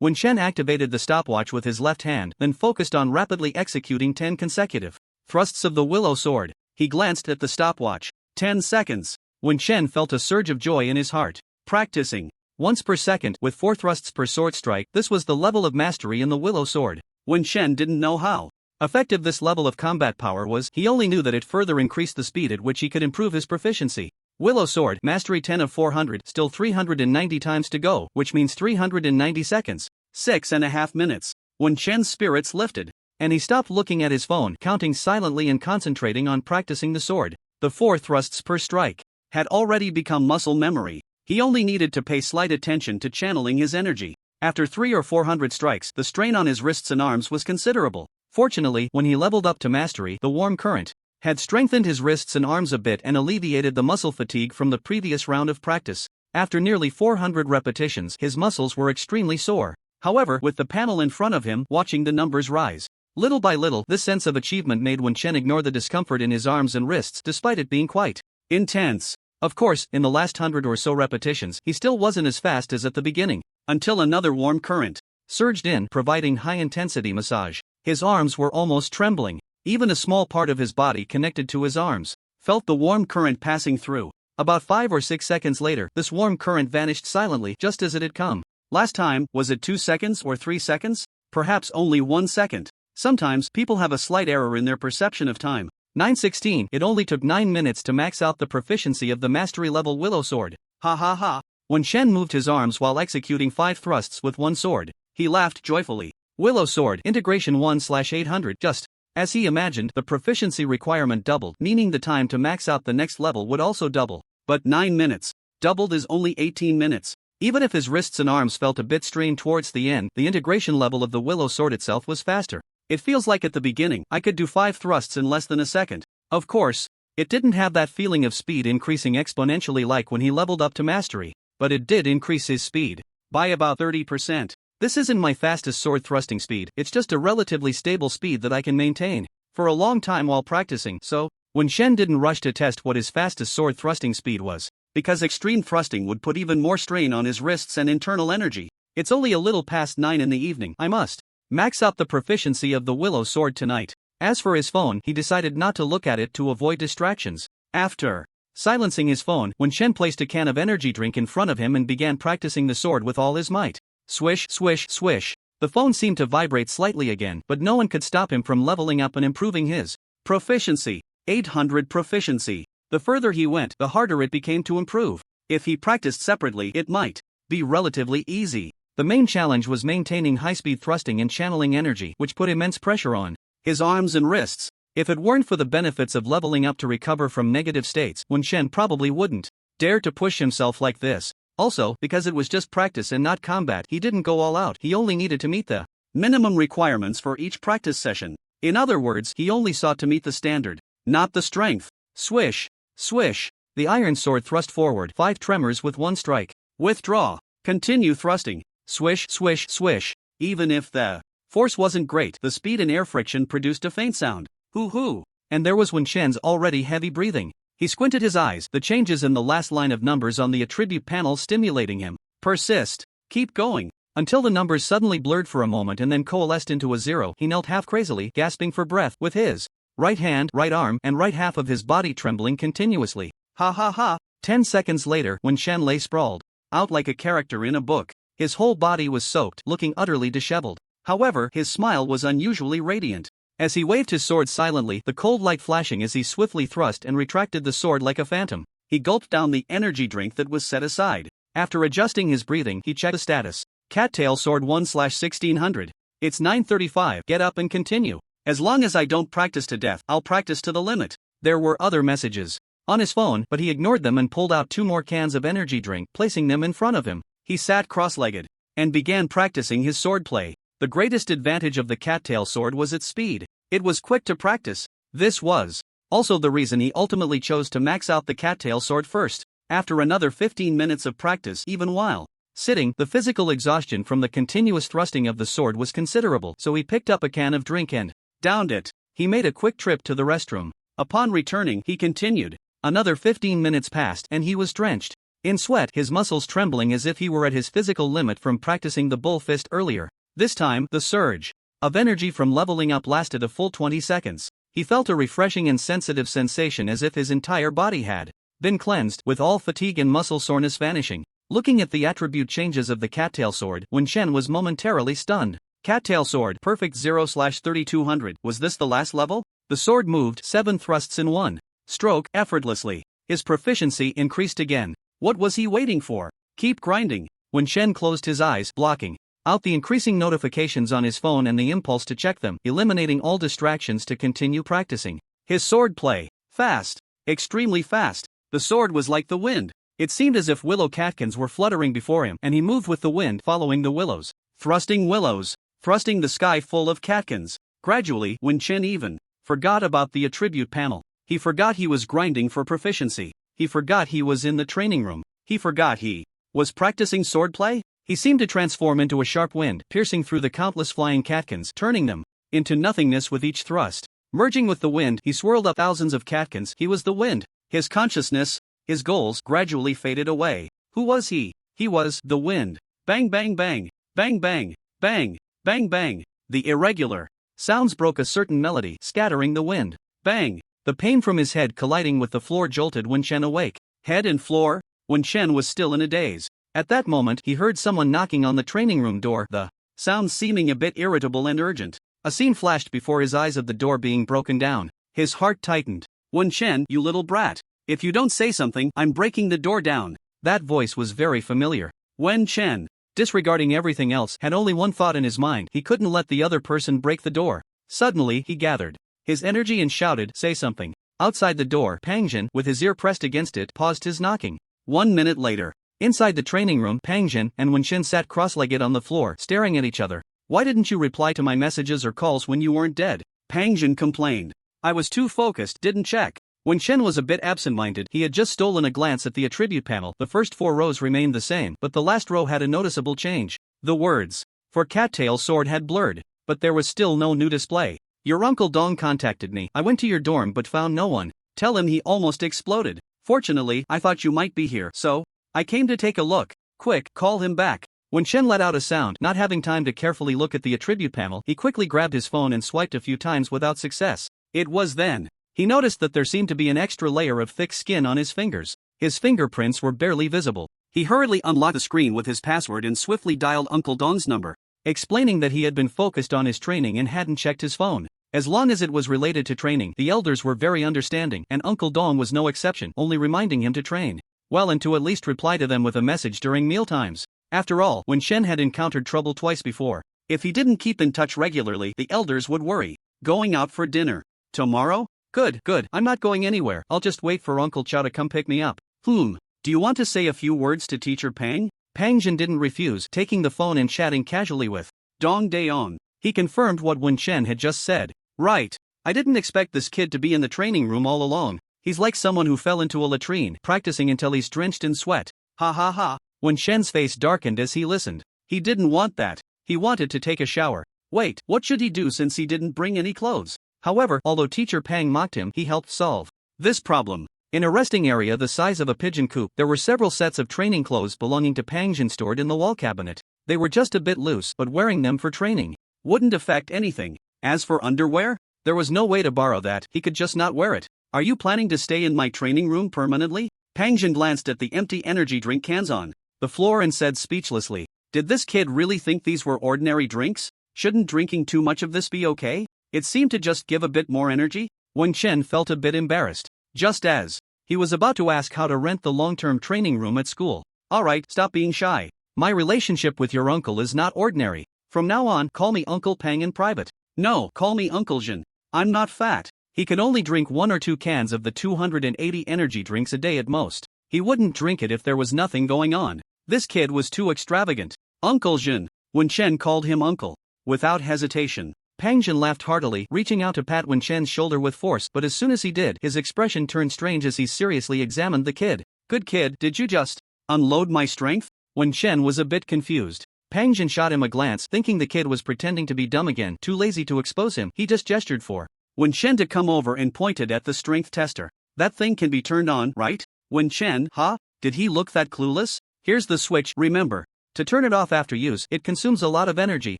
Wen Shan activated the stopwatch with his left hand, then focused on rapidly executing 10 consecutive thrusts of the Willow Sword. He glanced at the stopwatch. 10 seconds. Wen Shan felt a surge of joy in his heart. Practicing once per second with 4 thrusts per sword strike, this was the level of mastery in the Willow Sword. Wen Shan didn't know how effective this level of combat power was. He only knew that it further increased the speed at which he could improve his proficiency. Willow Sword, Mastery 10 of 400, still 390 times to go, which means 390 seconds. 6.5 minutes. Wen Shan's spirits lifted, and he stopped looking at his phone, counting silently and concentrating on practicing the sword. The 4 thrusts per strike had already become muscle memory. He only needed to pay slight attention to channeling his energy. After 300 or 400 strikes, the strain on his wrists and arms was considerable. Fortunately, when he leveled up to mastery, the warm current had strengthened his wrists and arms a bit and alleviated the muscle fatigue from the previous round of practice. After nearly 400 repetitions, his muscles were extremely sore. However, with the panel in front of him, watching the numbers rise little by little, this sense of achievement made Wen Shan ignore the discomfort in his arms and wrists, despite it being quite intense. Of course, in the last 100 or so repetitions, he still wasn't as fast as at the beginning, until another warm current surged in, providing high-intensity massage. His arms were almost trembling. Even a small part of his body connected to his arms felt the warm current passing through. About 5 or 6 seconds later, this warm current vanished silently, just as it had come. Last time, was it 2 seconds or 3 seconds? Perhaps only 1 second. Sometimes, people have a slight error in their perception of time. 9:16. It only took 9 minutes to max out the proficiency of the mastery level Willow Sword. Ha ha ha. When Shen moved his arms while executing 5 thrusts with one sword, he laughed joyfully. Willow Sword, Integration 1/800. Just as he imagined, the proficiency requirement doubled, meaning the time to max out the next level would also double. But 9 minutes. Doubled is only 18 minutes. Even if his wrists and arms felt a bit strained towards the end, the integration level of the willow sword itself was faster. It feels like at the beginning, I could do 5 thrusts in less than a second. Of course, it didn't have that feeling of speed increasing exponentially like when he leveled up to mastery, but it did increase his speed by about 30%. This isn't my fastest sword thrusting speed, it's just a relatively stable speed that I can maintain for a long time while practicing. So, when Shen didn't rush to test what his fastest sword thrusting speed was, because extreme thrusting would put even more strain on his wrists and internal energy, it's only a little past 9 in the evening. I must max out the proficiency of the willow sword tonight. As for his phone, he decided not to look at it to avoid distractions. After silencing his phone, Wen Shen placed a can of energy drink in front of him and began practicing the sword with all his might. Swish, swish, swish. The phone seemed to vibrate slightly again, but no one could stop him from leveling up and improving his proficiency. 800 proficiency. The further he went, the harder it became to improve. If he practiced separately, it might be relatively easy. The main challenge was maintaining high-speed thrusting and channeling energy, which put immense pressure on his arms and wrists. If it weren't for the benefits of leveling up to recover from negative states, Wen Shen probably wouldn't dare to push himself like this. Also, because it was just practice and not combat, he didn't go all out. He only needed to meet the minimum requirements for each practice session. In other words, he only sought to meet the standard, not the strength. Swish, swish. The iron sword thrust forward, 5 tremors with 1 strike. Withdraw. Continue thrusting. Swish, swish, swish. Even if the force wasn't great, the speed and air friction produced a faint sound. Hoo hoo. And there was Wen Shen's already heavy breathing. He squinted his eyes, the changes in the last line of numbers on the attribute panel stimulating him. Persist. Keep going. Until the numbers suddenly blurred for a moment and then coalesced into a 0, he knelt half crazily, gasping for breath, with his right hand, right arm, and right half of his body trembling continuously. Ha ha ha. 10 seconds later, Wen Shen lay sprawled out like a character in a book. His whole body was soaked, looking utterly disheveled. However, his smile was unusually radiant. As he waved his sword silently, the cold light flashing as he swiftly thrust and retracted the sword like a phantom, he gulped down the energy drink that was set aside. After adjusting his breathing, he checked the status. Cattail Sword 1/1600. It's 9:35. Get up and continue. As long as I don't practice to death, I'll practice to the limit. There were other messages on his phone, but he ignored them and pulled out 2 more cans of energy drink, placing them in front of him. He sat cross-legged and began practicing his swordplay. The greatest advantage of the cattail sword was its speed. It was quick to practice. This was also the reason he ultimately chose to max out the cattail sword first. After another 15 minutes of practice, even while sitting, the physical exhaustion from the continuous thrusting of the sword was considerable, so he picked up a can of drink and downed it. He made a quick trip to the restroom. Upon returning, he continued. Another 15 minutes passed, and he was drenched in sweat, his muscles trembling as if he were at his physical limit from practicing the bull fist earlier. This time, the surge of energy from leveling up lasted a full 20 seconds. He felt a refreshing and sensitive sensation as if his entire body had been cleansed, with all fatigue and muscle soreness vanishing. Looking at the attribute changes of the cattail sword, Wen Shen was momentarily stunned. Cattail sword, perfect 0/3200. Was this the last level? The sword moved 7 thrusts in 1 stroke, effortlessly. His proficiency increased again. What was he waiting for? Keep grinding. Wen Shen closed his eyes, blocking out the increasing notifications on his phone and the impulse to check them, eliminating all distractions to continue practicing his sword play. Fast. Extremely fast. The sword was like the wind. It seemed as if willow catkins were fluttering before him, and he moved with the wind, following the willows. Thrusting willows. Thrusting the sky full of catkins. Gradually, Wen Shen even forgot about the attribute panel. He forgot he was grinding for proficiency. He forgot he was in the training room. He forgot he was practicing swordplay. He seemed to transform into a sharp wind, piercing through the countless flying catkins, turning them into nothingness with each thrust. Merging with the wind, he swirled up thousands of catkins. He was the wind. His consciousness, his goals, gradually faded away. Who was he? He was the wind. Bang bang bang, bang bang, bang, bang bang. The irregular sounds broke a certain melody, scattering the wind. Bang! The pain from his head colliding with the floor jolted Wen Shen awake. Head and floor? Wen Shen was still in a daze. At that moment, he heard someone knocking on the training room door, the sound seeming a bit irritable and urgent. A scene flashed before his eyes of the door being broken down. His heart tightened. Wen Shen, you little brat. If you don't say something, I'm breaking the door down. That voice was very familiar. Wen Shen, disregarding everything else, had only one thought in his mind. He couldn't let the other person break the door. Suddenly, he gathered his energy and shouted, say something. Outside the door, Pangjin, with his ear pressed against it, paused his knocking. 1 minute later, Inside the training room, Pang Jin and Wenxin sat cross-legged on the floor, staring at each other. Why didn't you reply to my messages or calls when you weren't dead? Pang Jin complained. I was too focused, didn't check. Wenxin was a bit absent-minded. He had just stolen a glance at the attribute panel. The first 4 rows remained the same, but the last row had a noticeable change. The words, "For Cattail Sword" had blurred, but there was still no new display. Your Uncle Dong contacted me. I went to your dorm but found no one. Tell him he almost exploded. Fortunately, I thought you might be here, so I came to take a look. Quick, call him back. Wenxin let out a sound. Not having time to carefully look at the attribute panel, he quickly grabbed his phone and swiped a few times without success. It was then he noticed that there seemed to be an extra layer of thick skin on his fingers. His fingerprints were barely visible. He hurriedly unlocked the screen with his password and swiftly dialed Uncle Dong's number, explaining that he had been focused on his training and hadn't checked his phone. As long as it was related to training, the elders were very understanding, and Uncle Dong was no exception, only reminding him to train well and to at least reply to them with a message during mealtimes. After all, Wenxin had encountered trouble twice before. If he didn't keep in touch regularly, the elders would worry. Going out for dinner tomorrow? Good. I'm not going anywhere. I'll just wait for Uncle Chow to come pick me up. Do you want to say a few words to Teacher Pang? Pang Jin didn't refuse, taking the phone and chatting casually with Dong Daeon. He confirmed what Wenxin had just said. Right. I didn't expect this kid to be in the training room all along. He's like someone who fell into a latrine, practicing until he's drenched in sweat. Ha ha ha. Wenxin's face darkened as he listened. He didn't want that. He wanted to take a shower. Wait, what should he do since he didn't bring any clothes? However, although Teacher Pang mocked him, he helped solve this problem. In a resting area the size of a pigeon coop, there were several sets of training clothes belonging to Pang Jin stored in the wall cabinet. They were just a bit loose, but wearing them for training wouldn't affect anything. As for underwear, there was no way to borrow that. He could just not wear it. Are you planning to stay in my training room permanently? Pang Jin glanced at the empty energy drink cans on the floor and said speechlessly, did this kid really think these were ordinary drinks? Shouldn't drinking too much of this be okay? It seemed to just give a bit more energy. Wenxin felt a bit embarrassed. Just as he was about to ask how to rent the long-term training room at school. Alright, stop being shy. My relationship with your uncle is not ordinary. From now on, call me Uncle Pang in private. No, call me Uncle Jin. I'm not fat. He can only drink 1 or 2 cans of the 280 energy drinks a day at most. He wouldn't drink it if there was nothing going on. This kid was too extravagant. Uncle Jin. Wenxin called him uncle without hesitation. Pang Jin laughed heartily, reaching out to pat Wenxin's shoulder with force, but as soon as he did, his expression turned strange as he seriously examined the kid. Good kid, did you just unload my strength? Wenxin was a bit confused. Pang Jin shot him a glance, thinking the kid was pretending to be dumb again, too lazy to expose him. He just gestured for Wenxin to come over and pointed at the strength tester. That thing can be turned on, right? Wenxin, huh? Did he look that clueless? Here's the switch, remember. To turn it off after use, it consumes a lot of energy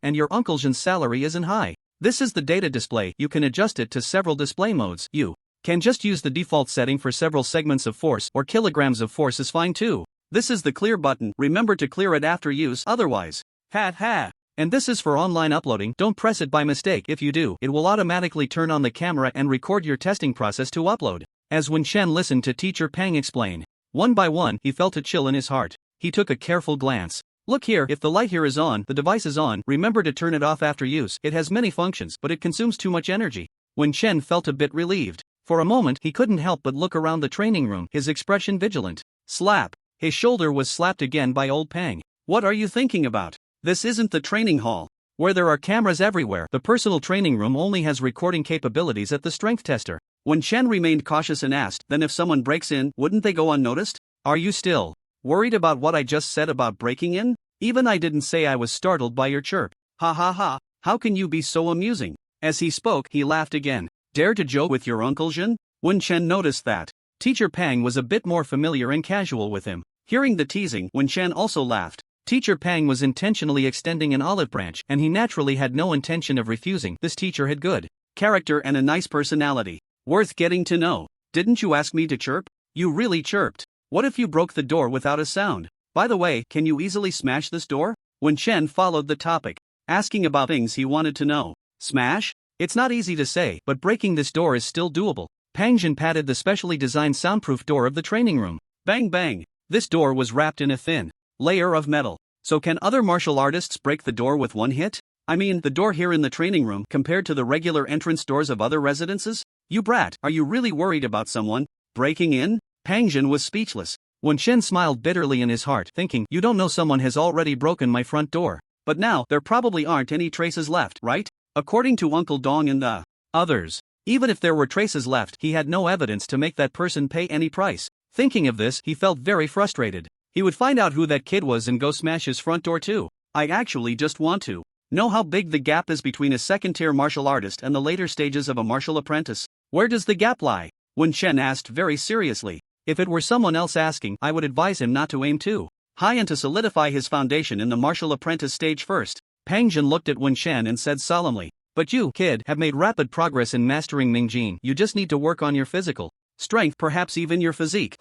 and your Uncle Jin's salary isn't high. This is the data display. You can adjust it to several display modes. You can just use the default setting for several segments of force, or kilograms of force is fine too. This is the clear button. Remember to clear it after use, otherwise. Ha. And this is for online uploading. Don't press it by mistake. If you do, it will automatically turn on the camera and record your testing process to upload. As Wenxin listened to Teacher Pang explain, one by one, he felt a chill in his heart. He took a careful glance. Look here, if the light here is on, the device is on. Remember to turn it off after use. It has many functions, but it consumes too much energy. Wenxin felt a bit relieved. For a moment, he couldn't help but look around the training room, his expression vigilant. Slap. His shoulder was slapped again by old Pang. What are you thinking about? This isn't the training hall, where there are cameras everywhere. The personal training room only has recording capabilities at the strength tester. Wenxin remained cautious and asked, then if someone breaks in, wouldn't they go unnoticed? Are you still worried about what I just said about breaking in? Even I didn't say I was startled by your chirp. Ha. How can you be so amusing? As he spoke, he laughed again. Dare to joke with your Uncle Jin? Wenxin noticed that Teacher Pang was a bit more familiar and casual with him. Hearing the teasing, Wenxin also laughed. Teacher Pang was intentionally extending an olive branch, and he naturally had no intention of refusing. This teacher had good character and a nice personality. Worth getting to know. Didn't you ask me to chirp? You really chirped. What if you broke the door without a sound? By the way, can you easily smash this door? Wenxin followed the topic, asking about things he wanted to know. Smash? It's not easy to say, but breaking this door is still doable. Pang Jin patted the specially designed soundproof door of the training room. Bang bang. This door was wrapped in a thin layer of metal. So can other martial artists break the door with one hit? I mean, the door here in the training room compared to the regular entrance doors of other residences? You brat, are you really worried about someone breaking in? Pang Jin was speechless. Shen smiled bitterly in his heart, thinking, you don't know, someone has already broken my front door. But now, there probably aren't any traces left, right? According to Uncle Dong and the others. Even if there were traces left, he had no evidence to make that person pay any price. Thinking of this, he felt very frustrated. He would find out who that kid was and go smash his front door too. I actually just want to know how big the gap is between a second-tier martial artist and the later stages of a martial apprentice. Where does the gap lie? Shen asked very seriously. If it were someone else asking, I would advise him not to aim too high and to solidify his foundation in the martial apprentice stage first. Pang Jin looked at Shen and said solemnly, but you, kid, have made rapid progress in mastering Mingjin. You just need to work on your physical strength, perhaps even your physique.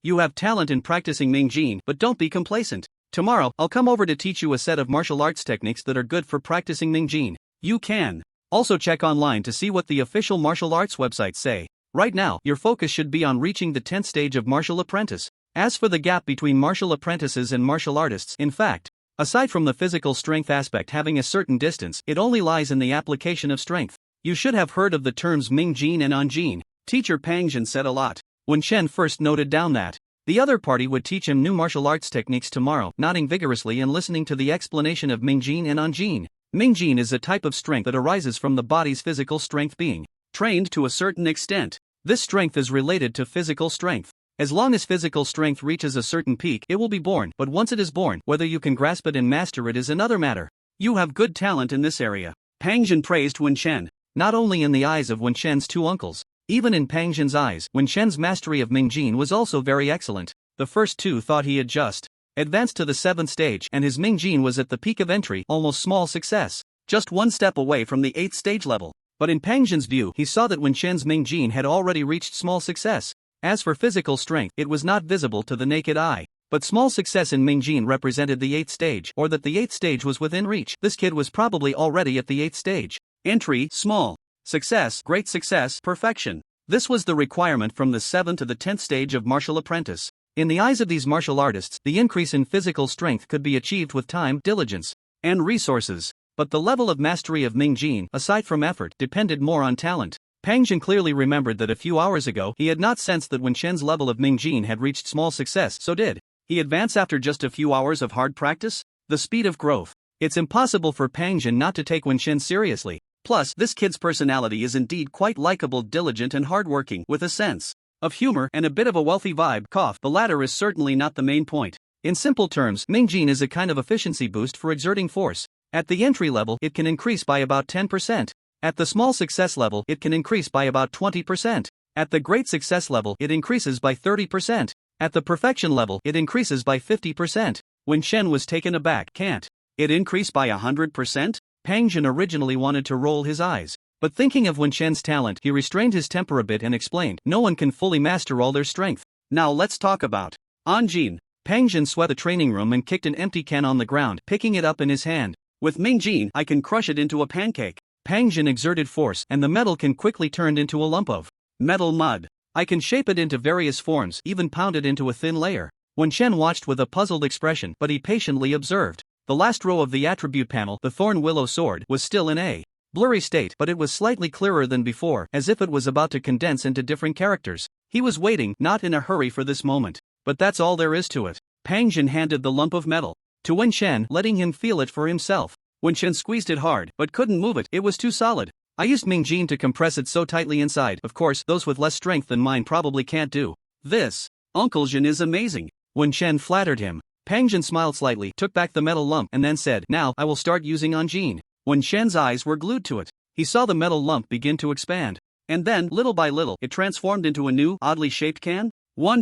You have talent in practicing Mingjin, but don't be complacent. Tomorrow, I'll come over to teach you a set of martial arts techniques that are good for practicing Mingjin. You can also check online to see what the official martial arts websites say. Right now, your focus should be on reaching the 10th stage of martial apprentice. As for the gap between martial apprentices and martial artists, in fact, aside from the physical strength aspect having a certain distance, it only lies in the application of strength. You should have heard of the terms Mingjin and Anjin. Teacher Pang Jin said a lot. Shen first noted down that the other party would teach him new martial arts techniques tomorrow, nodding vigorously and listening to the explanation of Mingjin and Anjin. Mingjin is a type of strength that arises from the body's physical strength being trained to a certain extent. This strength is related to physical strength. As long as physical strength reaches a certain peak, it will be born, but once it is born, whether you can grasp it and master it is another matter. You have good talent in this area. Pang Jin praised Shen, not only in the eyes of Shen's two uncles. Even in Pang Jin's eyes, Shen's mastery of Mingjin was also very excellent. The first two thought he had just advanced to the 7th stage, and his Mingjin was at the peak of entry, almost small success, just one step away from the 8th stage level. But in Pang Jin's view, he saw that Shen's Mingjin had already reached small success. As for physical strength, it was not visible to the naked eye. But small success in Mingjin represented the 8th stage, or that the 8th stage was within reach. This kid was probably already at the 8th stage. Entry, small. Success, great success, perfection. This was the requirement from the 7th to the 10th stage of martial apprentice. In the eyes of these martial artists, the increase in physical strength could be achieved with time, diligence, and resources. But the level of mastery of Mingjin, aside from effort, depended more on talent. Pang Jin clearly remembered that a few hours ago he had not sensed that Shen's level of Mingjin had reached small success, so did he advance after just a few hours of hard practice? The speed of growth. It's impossible for Pang Jin not to take Shen seriously. Plus, this kid's personality is indeed quite likable, diligent and hardworking, with a sense of humor and a bit of a wealthy vibe. The latter is certainly not the main point. In simple terms, Mingjin is a kind of efficiency boost for exerting force. At the entry level, it can increase by about 10%. At the small success level, it can increase by about 20%. At the great success level, it increases by 30%. At the perfection level, it increases by 50%. Shen was taken aback. Can't it increase by 100%? Pang Jin originally wanted to roll his eyes. But thinking of Shen's talent, he restrained his temper a bit and explained, no one can fully master all their strength. Now let's talk about Anjin. Pang Jin swept the training room and kicked an empty can on the ground, picking it up in his hand. With Mingjin, I can crush it into a pancake. Pang Jin exerted force, and the metal can quickly turn into a lump of metal mud. I can shape it into various forms, even pound it into a thin layer. Shen watched with a puzzled expression, but he patiently observed. The last row of the attribute panel, the Thorn Willow Sword, was still in a blurry state, but it was slightly clearer than before, as if it was about to condense into different characters. He was waiting, not in a hurry for this moment. But that's all there is to it. Pang Jin handed the lump of metal to Shen, letting him feel it for himself. Shen squeezed it hard, but couldn't move it. It was too solid. I used Mingjin to compress it so tightly inside. Of course, those with less strength than mine probably can't do this. Uncle Jin is amazing. Shen flattered him. Pang Jin smiled slightly, took back the metal lump, and then said, now, I will start using Anjin. Shen's eyes were glued to it. He saw the metal lump begin to expand. And then, little by little, it transformed into a new, oddly shaped can.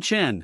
Shen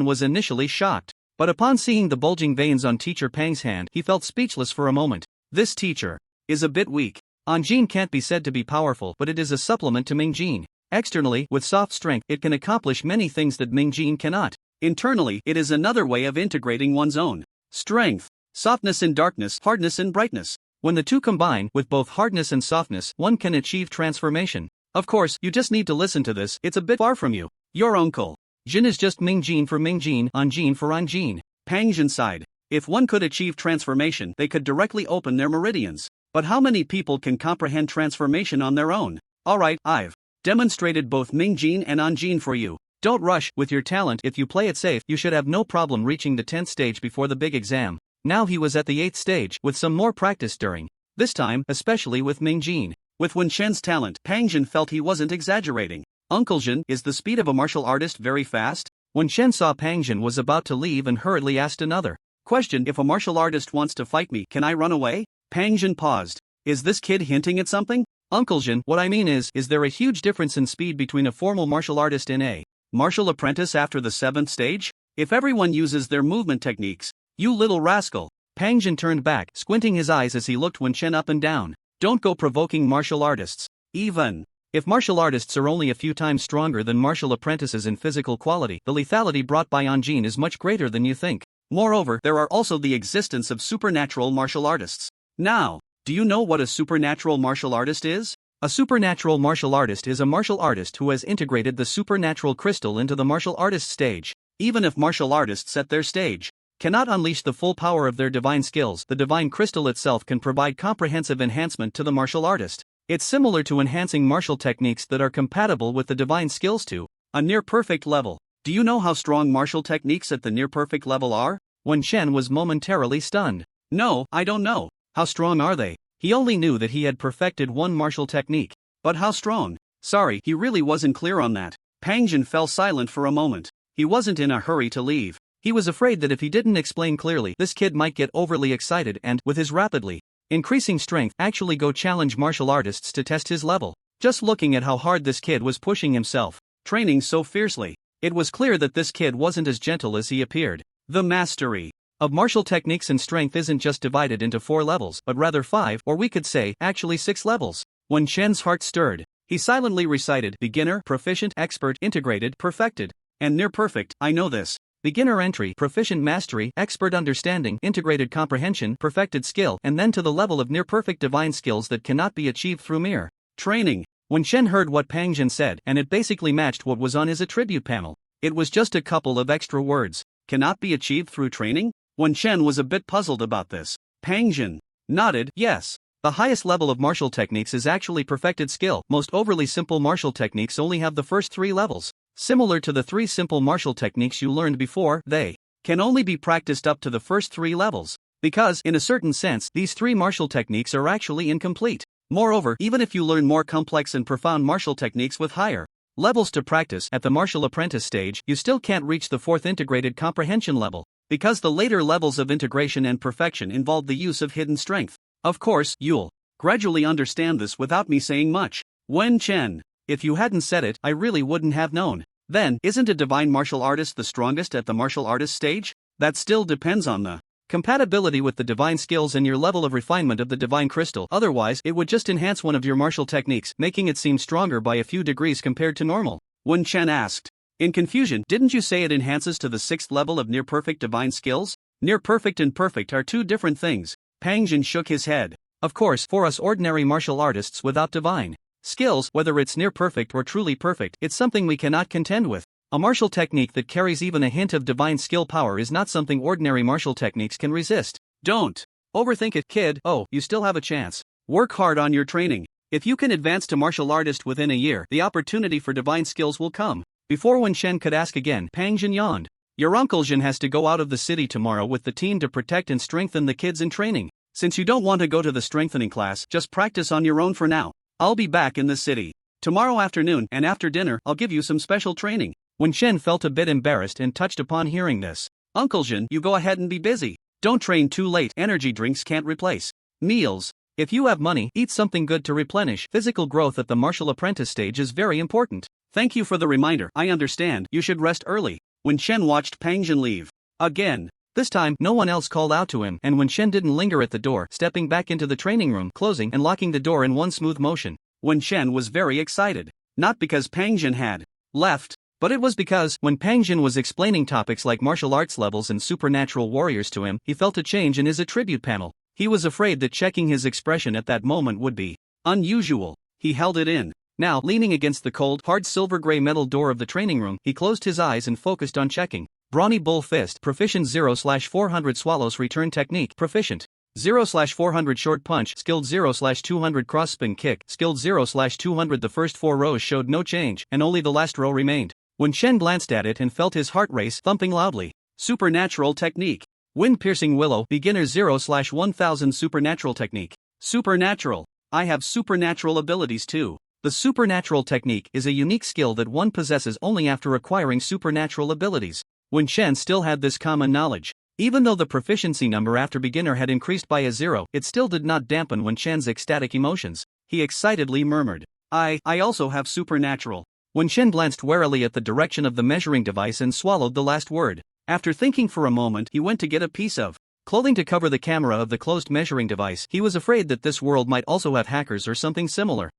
was initially shocked. But upon seeing the bulging veins on Teacher Pang's hand, he felt speechless for a moment. This teacher is a bit weak. Anjin can't be said to be powerful, but it is a supplement to Mingjin. Externally, with soft strength, it can accomplish many things that Mingjin cannot. Internally, it is another way of integrating one's own strength, softness in darkness, hardness in brightness. When the two combine, with both hardness and softness, one can achieve transformation. Of course, you just need to listen to this, it's a bit far from you. Your uncle Jin is just Mingjin for Mingjin, Anjin for Anjin. Pang Jin sighed. If one could achieve transformation, they could directly open their meridians. But how many people can comprehend transformation on their own? Alright, I've demonstrated both Mingjin and Anjin for you. Don't rush with your talent. If you play it safe, you should have no problem reaching the 10th stage before the big exam. Now he was at the 8th stage, with some more practice during this time, especially with Mingjin. With Wen Shen's talent, Pang Jin felt he wasn't exaggerating. Uncle Jin, is the speed of a martial artist very fast? Wen Shen saw Pang Jin was about to leave and hurriedly asked another question. If a martial artist wants to fight me, can I run away? Pang Jin paused. Is this kid hinting at something? Uncle Jin, what I mean is there a huge difference in speed between a formal martial artist and a martial apprentice after the 7th stage? If everyone uses their movement techniques, you little rascal. Pang Jin turned back, squinting his eyes as he looked Wen Shen up and down. Don't go provoking martial artists. Even if martial artists are only a few times stronger than martial apprentices in physical quality, the lethality brought by Anjin is much greater than you think. Moreover, there are also the existence of supernatural martial artists. Now, do you know what a supernatural martial artist is? A supernatural martial artist is a martial artist who has integrated the supernatural crystal into the martial artist stage. Even if martial artists at their stage cannot unleash the full power of their divine skills, the divine crystal itself can provide comprehensive enhancement to the martial artist. It's similar to enhancing martial techniques that are compatible with the divine skills to a near-perfect level. Do you know how strong martial techniques at the near-perfect level are? Wen Shen was momentarily stunned. No, I don't know. How strong are they? He only knew that he had perfected one martial technique. But how strong? Sorry, he really wasn't clear on that. Pang Jin fell silent for a moment. He wasn't in a hurry to leave. He was afraid that if he didn't explain clearly, this kid might get overly excited and, with his rapidly increasing strength, actually go challenge martial artists to test his level. Just looking at how hard this kid was pushing himself, training so fiercely, it was clear that this kid wasn't as gentle as he appeared. The mastery of martial techniques and strength isn't just divided into 4 levels, but rather 5, or we could say, actually 6 levels. Wen Shen's heart stirred. He silently recited: beginner, proficient, expert, integrated, perfected, and near perfect. I know this. Beginner entry, proficient mastery, expert understanding, integrated comprehension, perfected skill, and then to the level of near-perfect divine skills that cannot be achieved through mere training. Wen Shen heard what Pang Jin said, and it basically matched what was on his attribute panel. It was just a couple of extra words. Cannot be achieved through training? Wen Shen was a bit puzzled about this. Pang Jin nodded, yes. The highest level of martial techniques is actually perfected skill. Most overly simple martial techniques only have the first 3 levels. Similar to the 3 simple martial techniques you learned before, they can only be practiced up to the first 3 levels. Because, in a certain sense, these 3 martial techniques are actually incomplete. Moreover, even if you learn more complex and profound martial techniques with higher levels to practice at the martial apprentice stage, you still can't reach the 4th integrated comprehension level. Because the later levels of integration and perfection involve the use of hidden strength. Of course, you'll gradually understand this without me saying much. Wen Chen, if you hadn't said it, I really wouldn't have known. Then, isn't a divine martial artist the strongest at the martial artist stage? That still depends on the compatibility with the divine skills and your level of refinement of the divine crystal. Otherwise, it would just enhance one of your martial techniques, making it seem stronger by a few degrees compared to normal. Wen Chen asked. In confusion, didn't you say it enhances to the 6th level of near-perfect divine skills? Near-perfect and perfect are 2 different things. Pang Jin shook his head. Of course, for us ordinary martial artists without divine skills, whether it's near-perfect or truly perfect, it's something we cannot contend with. A martial technique that carries even a hint of divine skill power is not something ordinary martial techniques can resist. Don't overthink it, kid. Oh, you still have a chance. Work hard on your training. If you can advance to martial artist within a year, the opportunity for divine skills will come. Before Wen Shen could ask again, Pang Jin yawned. Your Uncle Jin has to go out of the city tomorrow with the team to protect and strengthen the kids in training. Since you don't want to go to the strengthening class, just practice on your own for now. I'll be back in the city tomorrow afternoon, and after dinner, I'll give you some special training. Wen Shen felt a bit embarrassed and touched upon hearing this. Uncle Jin, you go ahead and be busy. Don't train too late. Energy drinks can't replace meals. If you have money, eat something good to replenish. Physical growth at the martial apprentice stage is very important. Thank you for the reminder. I understand. You should rest early. Wen Shen watched Pang Jin leave. Again. This time, no one else called out to him, and Wen Shen didn't linger at the door, stepping back into the training room, closing and locking the door in one smooth motion. Wen Shen was very excited. Not because Pang Jin had left, but it was because, when Pang Jin was explaining topics like martial arts levels and supernatural warriors to him, he felt a change in his attribute panel. He was afraid that checking his expression at that moment would be unusual. He held it in. Now, leaning against the cold, hard silver-gray metal door of the training room, he closed his eyes and focused on checking. Brawny Bull Fist, Proficient 0/400 Swallows Return Technique, Proficient 0/400 Short Punch, Skilled 0/200 Cross Spin Kick, Skilled 0/200. The first 4 rows showed no change, and only the last row remained. Wen Shen glanced at it and felt his heart race thumping loudly. Supernatural technique. Wind-piercing willow, beginner 0/1000 supernatural technique. Supernatural. I have supernatural abilities too. The supernatural technique is a unique skill that one possesses only after acquiring supernatural abilities. Wen Shen still had this common knowledge. Even though the proficiency number after beginner had increased by a 0, it still did not dampen Wen Shen's ecstatic emotions. He excitedly murmured, I also have supernatural. Wen Shen glanced warily at the direction of the measuring device and swallowed the last word. After thinking for a moment, he went to get a piece of clothing to cover the camera of the closed measuring device. He was afraid that this world might also have hackers or something similar.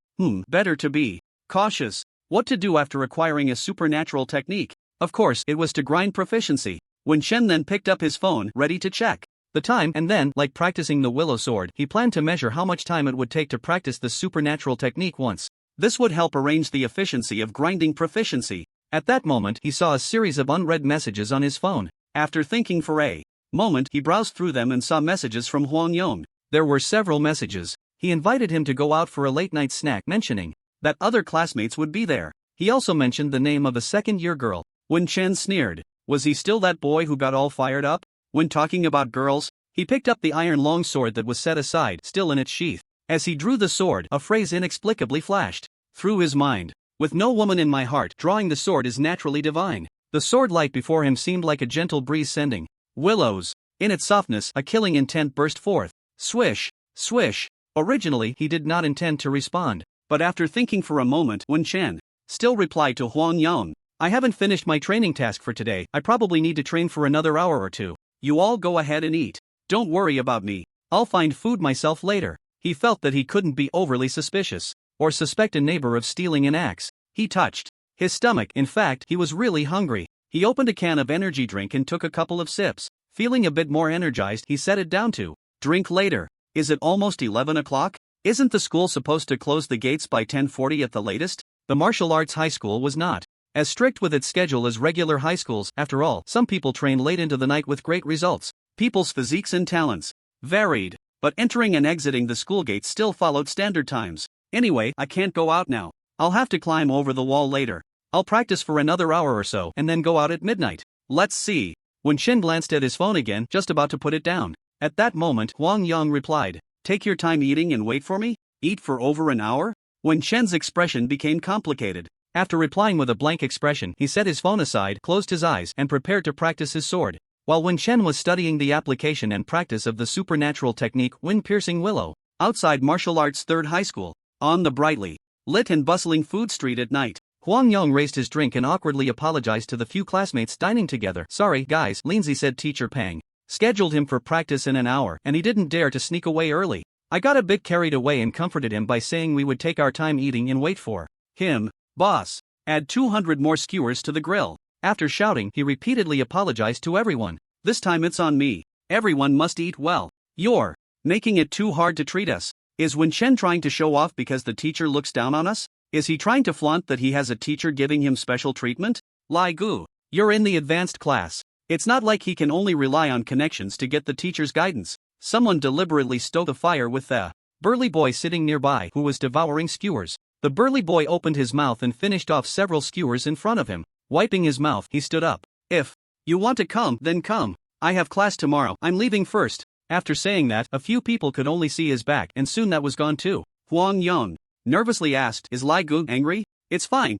Better to be cautious. What to do after acquiring a supernatural technique? Of course, it was to grind proficiency. Wen Shen then picked up his phone, ready to check the time, and then, like practicing the willow sword, he planned to measure how much time it would take to practice the supernatural technique once. This would help arrange the efficiency of grinding proficiency. At that moment, he saw a series of unread messages on his phone. After thinking for a moment, he browsed through them and saw messages from Huang Yong. There were several messages. He invited him to go out for a late-night snack, mentioning that other classmates would be there. He also mentioned the name of a second-year girl. Wen Shen sneered. Was he still that boy who got all fired up? When talking about girls, he picked up the iron long sword that was set aside, still in its sheath. As he drew the sword, a phrase inexplicably flashed through his mind. With no woman in my heart, drawing the sword is naturally divine. The sword light before him seemed like a gentle breeze sending willows. In its softness, a killing intent burst forth. Swish, swish. Originally, he did not intend to respond, but after thinking for a moment, Wen Shen still replied to Huang Yong. I haven't finished my training task for today. I probably need to train for another hour or two. You all go ahead and eat. Don't worry about me. I'll find food myself later. He felt that he couldn't be overly suspicious or suspect a neighbor of stealing an axe. He touched his stomach. In fact, he was really hungry. He opened a can of energy drink and took a couple of sips. Feeling a bit more energized, he set it down to drink later. Is it almost 11 o'clock? Isn't the school supposed to close the gates by 10:40 at the latest? The martial arts high school was not as strict with its schedule as regular high schools. After all, some people train late into the night with great results. People's physiques and talents varied, but entering and exiting the school gates still followed standard times. Anyway, I can't go out now. I'll have to climb over the wall later. I'll practice for another hour or so and then go out at midnight. Let's see. Wen Shen glanced at his phone again, just about to put it down. At that moment, Huang Yong replied, Take your time eating and wait for me? Eat for over an hour? Wen Shen's expression became complicated. After replying with a blank expression, he set his phone aside, closed his eyes, and prepared to practice his sword. While Wen Shen was studying the application and practice of the supernatural technique wind-piercing willow, outside martial arts 3rd high school, on the brightly lit and bustling food street at night, Huang Yong raised his drink and awkwardly apologized to the few classmates dining together. Sorry, guys, Lindsay said Teacher Pang scheduled him for practice in an hour, and he didn't dare to sneak away early. I got a bit carried away and comforted him by saying we would take our time eating and wait for him. Boss, add 200 more skewers to the grill. After shouting, he repeatedly apologized to everyone. This time it's on me. Everyone must eat well. You're making it too hard to treat us. Is Wen Shen trying to show off because the teacher looks down on us? Is he trying to flaunt that he has a teacher giving him special treatment? Lai Gu, you're in the advanced class. It's not like he can only rely on connections to get the teacher's guidance. Someone deliberately stoked the fire with the burly boy sitting nearby who was devouring skewers. The burly boy opened his mouth and finished off several skewers in front of him. Wiping his mouth, he stood up. If you want to come, then come. I have class tomorrow. I'm leaving first. After saying that, a few people could only see his back, and soon that was gone too. Huang Yong nervously asked, Is Lai Gu angry? It's fine.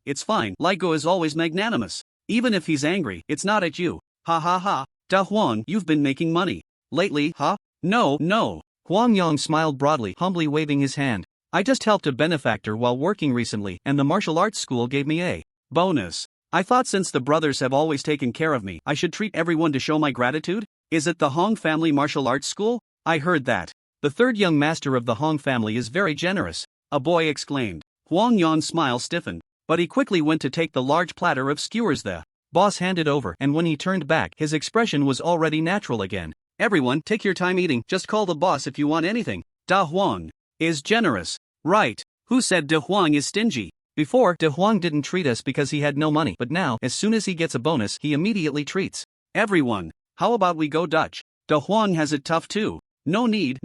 Lai Gu is always magnanimous. Even if he's angry, it's not at you. Ha ha ha. Da Huang, you've been making money lately, huh? No. Huang Yong smiled broadly, humbly waving his hand. I just helped a benefactor while working recently, and the martial arts school gave me a bonus. I thought since the brothers have always taken care of me, I should treat everyone to show my gratitude? Is it the Hong family martial arts school? I heard that the 3rd young master of the Hong family is very generous. A boy exclaimed. Huang Yong's smile stiffened, but he quickly went to take the large platter of skewers the boss handed over, and when he turned back, his expression was already natural again. Everyone, take your time eating, just call the boss if you want anything. Da Huang is generous. Right. Who said Da Huang is stingy? Before, Da Huang didn't treat us because he had no money, but now, as soon as he gets a bonus, he immediately treats everyone. How about we go Dutch? Da Huang has it tough too. No need.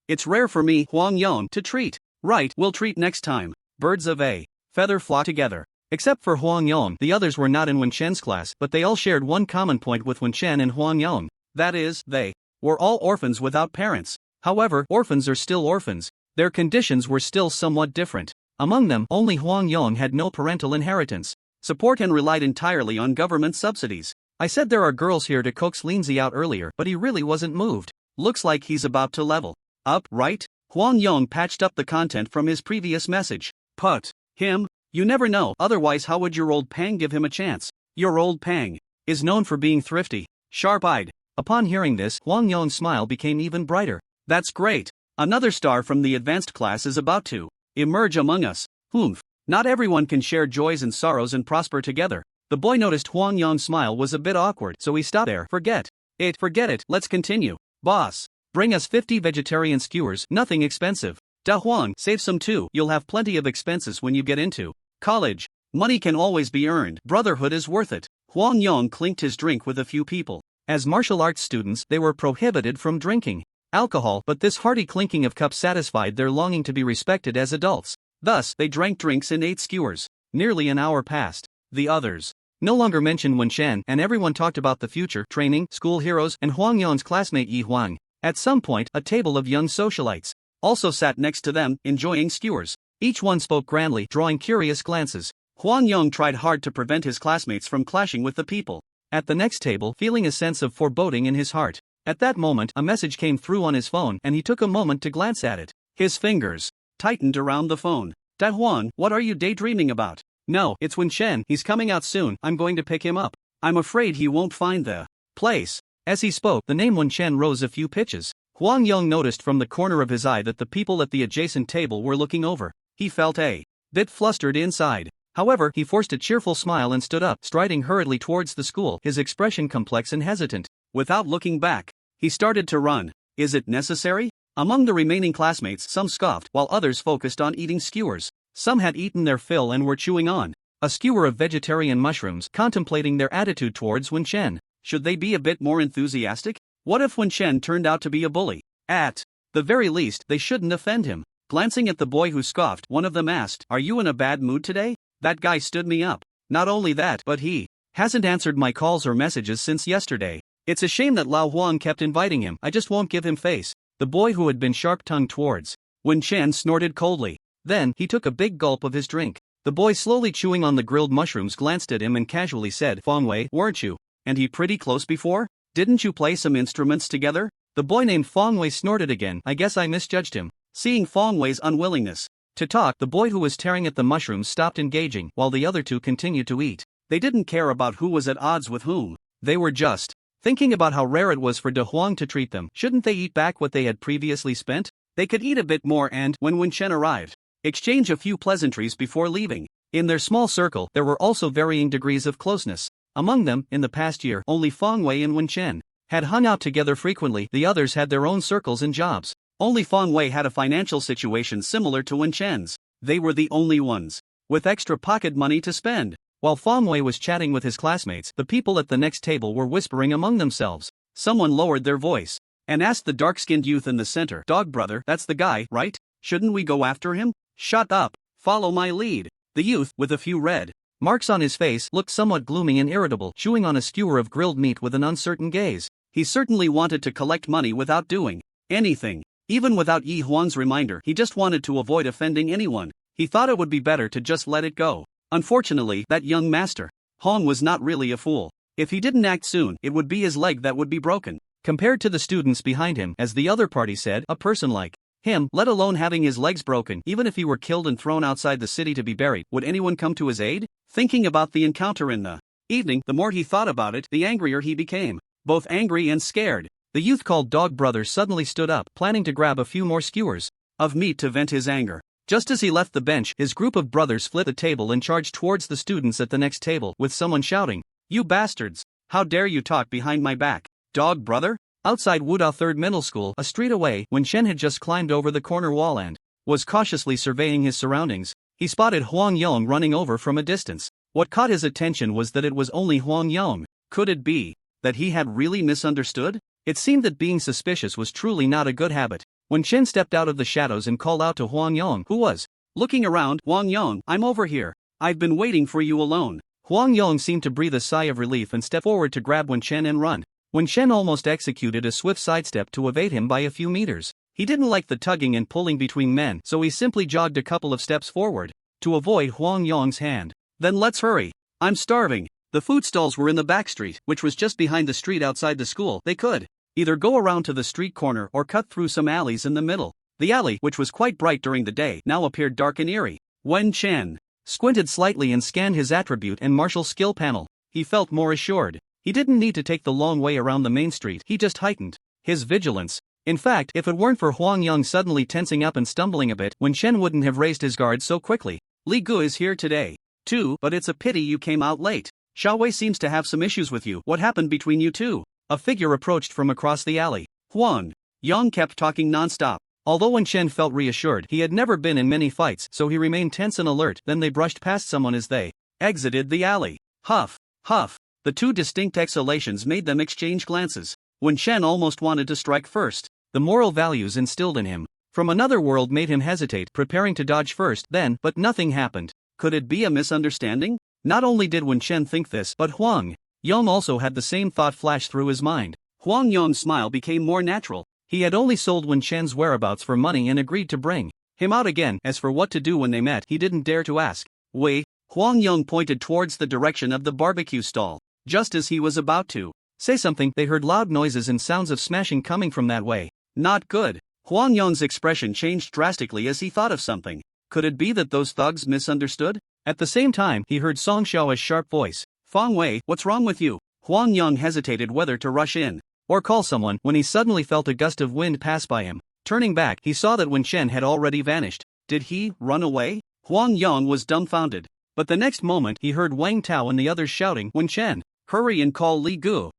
It's rare for me, Huang Yong, to treat. Right, we'll treat next time. Birds of a feather flock together. Except for Huang Yong, the others were not in Wen Chen's class, but they all shared one common point with Wen Chen and Huang Yong. That is, they were all orphans without parents. However, orphans are still orphans. Their conditions were still somewhat different. Among them, only Huang Yong had no parental inheritance support and relied entirely on government subsidies. I said there are girls here to coax Lindsay out earlier, but he really wasn't moved. Looks like he's about to level up, right? Huang Yong patched up the content from his previous message. Put him? You never know, otherwise how would your old Pang give him a chance? Your old Pang is known for being thrifty, sharp-eyed. Upon hearing this, Huang Yong's smile became even brighter. That's great. Another star from the advanced class is about to emerge among us. Humph. Not everyone can share joys and sorrows and prosper together. The boy noticed Huang Yong's smile was a bit awkward, so he stopped there. Forget it, let's continue. Boss, bring us 50 vegetarian skewers, nothing expensive. Da Huang, save some too, you'll have plenty of expenses when you get into college. Money can always be earned, brotherhood is worth it. Huang Yong clinked his drink with a few people. As martial arts students, they were prohibited from drinking alcohol, but this hearty clinking of cups satisfied their longing to be respected as adults. Thus, they drank drinks and ate skewers. Nearly an hour passed. The others no longer mentioned Wen Chen, and everyone talked about the future, training, school heroes, and Huang Yong's classmate Yi Huang. At some point, a table of young socialites also sat next to them, enjoying skewers. Each one spoke grandly, drawing curious glances. Huang Yong tried hard to prevent his classmates from clashing with the people at the next table, feeling a sense of foreboding in his heart. At that moment, a message came through on his phone, and he took a moment to glance at it. His fingers tightened around the phone. Da Huang, what are you daydreaming about? No, it's Wen Chen, he's coming out soon, I'm going to pick him up. I'm afraid he won't find the place. As he spoke, the name Wen Chen rose a few pitches. Huang Yong noticed from the corner of his eye that the people at the adjacent table were looking over. He felt a bit flustered inside. However, he forced a cheerful smile and stood up, striding hurriedly towards the school, his expression complex and hesitant. Without looking back, he started to run. Is it necessary? Among the remaining classmates, some scoffed, while others focused on eating skewers. Some had eaten their fill and were chewing on a skewer of vegetarian mushrooms, contemplating their attitude towards Wen Chen. Should they be a bit more enthusiastic? What if Wen Chen turned out to be a bully? At the very least, they shouldn't offend him. Glancing at the boy who scoffed, one of them asked, "Are you in a bad mood today? That guy stood me up. Not only that, but he hasn't answered my calls or messages since yesterday. It's a shame that Lao Huang kept inviting him, I just won't give him face." The boy who had been sharp-tongued towards Wen Chen snorted coldly. Then, he took a big gulp of his drink. The boy slowly chewing on the grilled mushrooms glanced at him and casually said, "Feng Wei, weren't you and he pretty close before? Didn't you play some instruments together?" The boy named Feng Wei snorted again. "I guess I misjudged him." Seeing Feng Wei's unwillingness to talk, the boy who was tearing at the mushrooms stopped engaging, while the other two continued to eat. They didn't care about who was at odds with whom. They were just thinking about how rare it was for De Huang to treat them. Shouldn't they eat back what they had previously spent? They could eat a bit more and, when Wen Chen arrived, exchange a few pleasantries before leaving. In their small circle, there were also varying degrees of closeness. Among them, in the past year, only Feng Wei and Wen Chen had hung out together frequently. The others had their own circles and jobs. Only Feng Wei had a financial situation similar to Wen Chen's. They were the only ones with extra pocket money to spend. While Feng Wei was chatting with his classmates, the people at the next table were whispering among themselves. Someone lowered their voice and asked the dark-skinned youth in the center, "Dog brother, that's the guy, right? Shouldn't we go after him?" "Shut up, follow my lead." The youth, with a few red marks on his face, looked somewhat gloomy and irritable, chewing on a skewer of grilled meat with an uncertain gaze. He certainly wanted to collect money without doing anything. Even without Yi Huan's reminder, he just wanted to avoid offending anyone. He thought it would be better to just let it go. Unfortunately, that young master Hong was not really a fool. If he didn't act soon, it would be his leg that would be broken. Compared to the students behind him, as the other party said, a person like him, let alone having his legs broken, even if he were killed and thrown outside the city to be buried, would anyone come to his aid? Thinking about the encounter in the evening, the more he thought about it, the angrier he became. Both angry and scared. The youth called Dog Brother suddenly stood up, planning to grab a few more skewers of meat to vent his anger. Just as he left the bench, his group of brothers flipped the table and charged towards the students at the next table, with someone shouting, "You bastards! How dare you talk behind my back? Dog Brother?" Outside Wudao Third Middle School, a street away, Wen Chen had just climbed over the corner wall and was cautiously surveying his surroundings. He spotted Huang Yong running over from a distance. What caught his attention was that it was only Huang Yong. Could it be that he had really misunderstood? It seemed that being suspicious was truly not a good habit. Wen Chen stepped out of the shadows and called out to Huang Yong, who was looking around. "Huang Yong, I'm over here." I've been waiting for you alone. Huang Yong seemed to breathe a sigh of relief and stepped forward to grab Wen Chen and run. Wen Chen almost executed a swift sidestep to evade him by a few meters. He didn't like the tugging and pulling between men, so he simply jogged a couple of steps forward to avoid Huang Yong's hand. Then let's hurry. I'm starving. The food stalls were in the back street, which was just behind the street outside the school. They could either go around to the street corner or cut through some alleys in the middle. The alley, which was quite bright during the day, now appeared dark and eerie. Wen Chen squinted slightly and scanned his attribute and martial skill panel. He felt more assured. He didn't need to take the long way around the main street, he just heightened his vigilance. In fact, if it weren't for Huang Yong suddenly tensing up and stumbling a bit, Wen Chen wouldn't have raised his guard so quickly. Li Gu is here today, too, but it's a pity you came out late. Xiaowei seems to have some issues with you. What happened between you two? A figure approached from across the alley. Huang Yong kept talking non-stop. Although Wen Chen felt reassured, he had never been in many fights, so he remained tense and alert. Then they brushed past someone as they exited the alley. Huff, huff. The two distinct exhalations made them exchange glances. Wen Chen almost wanted to strike first. The moral values instilled in him from another world made him hesitate, preparing to dodge first, but nothing happened. Could it be a misunderstanding? Not only did Wen Chen think this, but Huang Yong also had the same thought flash through his mind. Huang Yong's smile became more natural. He had only sold Wen Chen's whereabouts for money and agreed to bring him out again. As for what to do when they met, he didn't dare to ask. Wei, Huang Yong pointed towards the direction of the barbecue stall. Just as he was about to say something, they heard loud noises and sounds of smashing coming from that way. Not good. Huang Yong's expression changed drastically as he thought of something. Could it be that those thugs misunderstood? At the same time, he heard Song Xiao's sharp voice. Fang Wei, what's wrong with you? Huang Yong hesitated whether to rush in or call someone when he suddenly felt a gust of wind pass by him. Turning back, he saw that Wen Chen had already vanished. Did he run away? Huang Yong was dumbfounded. But the next moment he heard Wang Tao and the others shouting, Wen Chen, hurry and call Li Gu.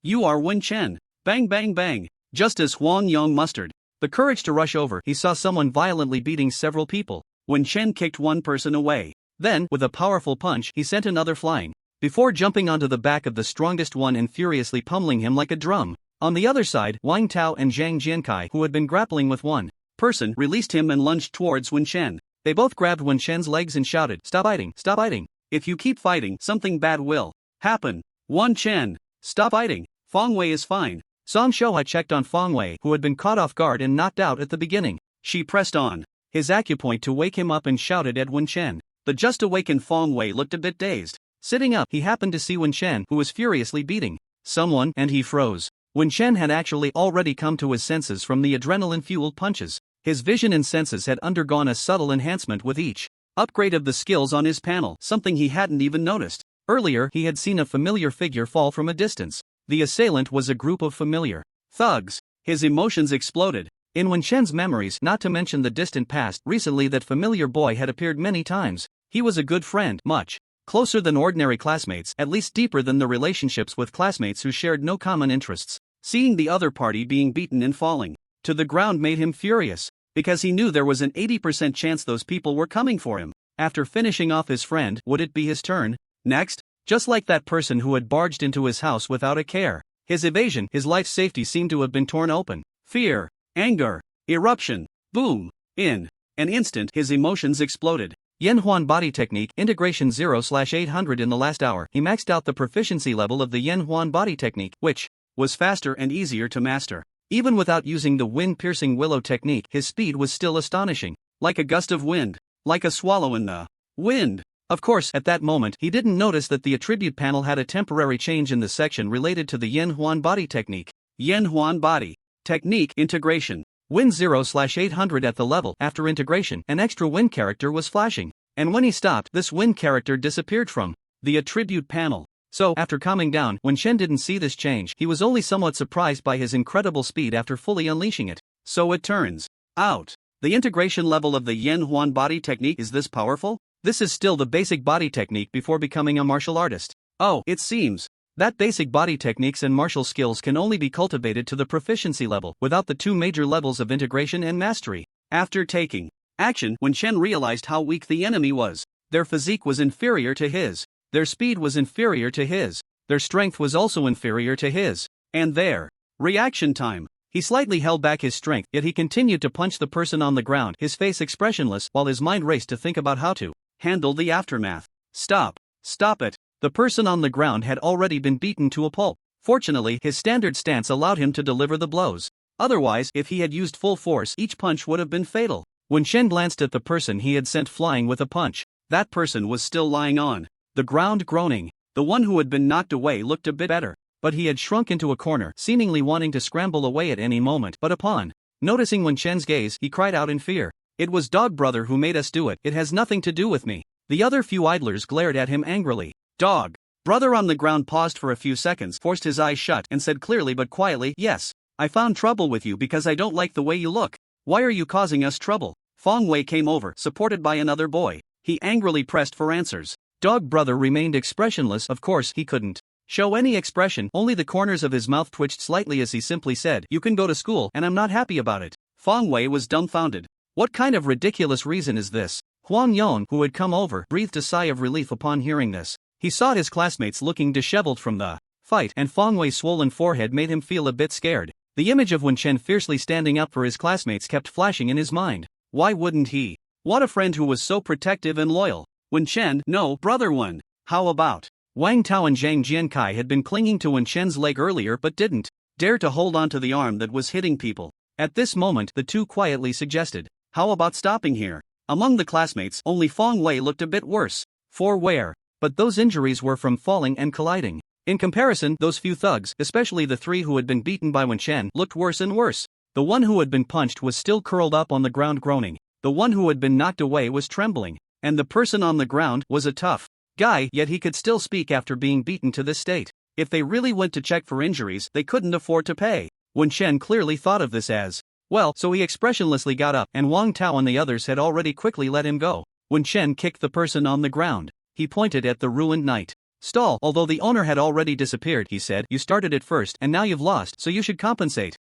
You are Wen Chen. Bang bang bang. Just as Huang Yong mustered the courage to rush over, he saw someone violently beating several people. Wen Chen kicked one person away. Then, with a powerful punch, he sent another flying, before jumping onto the back of the strongest one and furiously pummeling him like a drum. On the other side, Wang Tao and Zhang Jiankai, who had been grappling with one person, released him and lunged towards Wen Chen. They both grabbed Wen Chen's legs and shouted, Stop fighting, stop fighting. If you keep fighting, something bad will happen. Wen Chen, stop fighting. Fang Wei is fine. Song Xiaohua checked on Fang Wei, who had been caught off guard and knocked out at the beginning. She pressed on his acupoint to wake him up and shouted at Wen Chen. The just awakened Fang Wei looked a bit dazed. Sitting up, he happened to see Wen Chen, who was furiously beating someone, and he froze. Wen Chen had actually already come to his senses from the adrenaline-fueled punches. His vision and senses had undergone a subtle enhancement with each upgrade of the skills on his panel, something he hadn't even noticed. Earlier, he had seen a familiar figure fall from a distance. The assailant was a group of familiar thugs. His emotions exploded. In Wen Chen's memories, not to mention the distant past, recently that familiar boy had appeared many times. He was a good friend, much closer than ordinary classmates, at least deeper than the relationships with classmates who shared no common interests. Seeing the other party being beaten and falling to the ground made him furious, because he knew there was an 80% chance those people were coming for him. After finishing off his friend, would it be his turn next? Just like that person who had barged into his house without a care. His evasion, his life's safety seemed to have been torn open. Fear, anger, eruption, boom. In an instant, his emotions exploded. Yanhuan Body Technique Integration 0/800. In the last hour, he maxed out the proficiency level of the Yanhuan Body Technique, which was faster and easier to master. Even without using the wind-piercing willow technique, his speed was still astonishing. Like a gust of wind. Like a swallow in the wind. Of course, at that moment, he didn't notice that the attribute panel had a temporary change in the section related to the Yanhuan Body Technique. Yanhuan Body Technique Integration. Wind 0/800. At the level, after integration, an extra wind character was flashing. And when he stopped, this wind character disappeared from the attribute panel. So, after calming down, when Shen didn't see this change, he was only somewhat surprised by his incredible speed after fully unleashing it. So it turns out, the integration level of the Yanhuan Body Technique is this powerful? This is still the basic body technique before becoming a martial artist. Oh, it seems that basic body techniques and martial skills can only be cultivated to the proficiency level, without the two major levels of integration and mastery. After taking action, when Shen realized how weak the enemy was, their physique was inferior to his, their speed was inferior to his, their strength was also inferior to his, and their reaction time. He slightly held back his strength, yet he continued to punch the person on the ground, his face expressionless, while his mind raced to think about how to handle the aftermath. Stop. Stop it. The person on the ground had already been beaten to a pulp. Fortunately, his standard stance allowed him to deliver the blows. Otherwise, if he had used full force, each punch would have been fatal. When Shen glanced at the person he had sent flying with a punch, that person was still lying on the ground groaning. The one who had been knocked away looked a bit better, but he had shrunk into a corner, seemingly wanting to scramble away at any moment. But upon noticing Wen Shen's gaze, he cried out in fear. "It was Dog Brother who made us do it. It has nothing to do with me." The other few idlers glared at him angrily. Dog Brother on the ground paused for a few seconds, forced his eyes shut, and said clearly but quietly, "Yes, I found trouble with you because I don't like the way you look. Why are you causing us trouble?" Fong Wei came over, supported by another boy. He angrily pressed for answers. Dog Brother remained expressionless. Of course, he couldn't show any expression, only the corners of his mouth twitched slightly as he simply said, "You can go to school, and I'm not happy about it." Fong Wei was dumbfounded. What kind of ridiculous reason is this? Huang Yong, who had come over, breathed a sigh of relief upon hearing this. He saw his classmates looking disheveled from the fight, and Fong Wei's swollen forehead made him feel a bit scared. The image of Wen Chen fiercely standing up for his classmates kept flashing in his mind. Why wouldn't he want a friend who was so protective and loyal? Wen Chen, no, Brother Wen. How about? Wang Tao and Zhang Jiankai had been clinging to Wen Chen's leg earlier but didn't dare to hold on to the arm that was hitting people. At this moment, the two quietly suggested, "How about stopping here?" Among the classmates, only Fong Wei looked a bit worse. For where? But those injuries were from falling and colliding. In comparison, those few thugs, especially the three who had been beaten by Wen Chen, looked worse and worse. The one who had been punched was still curled up on the ground groaning. The one who had been knocked away was trembling. And the person on the ground was a tough guy, yet he could still speak after being beaten to this state. If they really went to check for injuries, they couldn't afford to pay. Wen Chen clearly thought of this as well, so he expressionlessly got up, and Wang Tao and the others had already quickly let him go. Wen Chen kicked the person on the ground. He pointed at the ruined night stall. Although the owner had already disappeared, he said, "You started it first, and now you've lost, so you should compensate."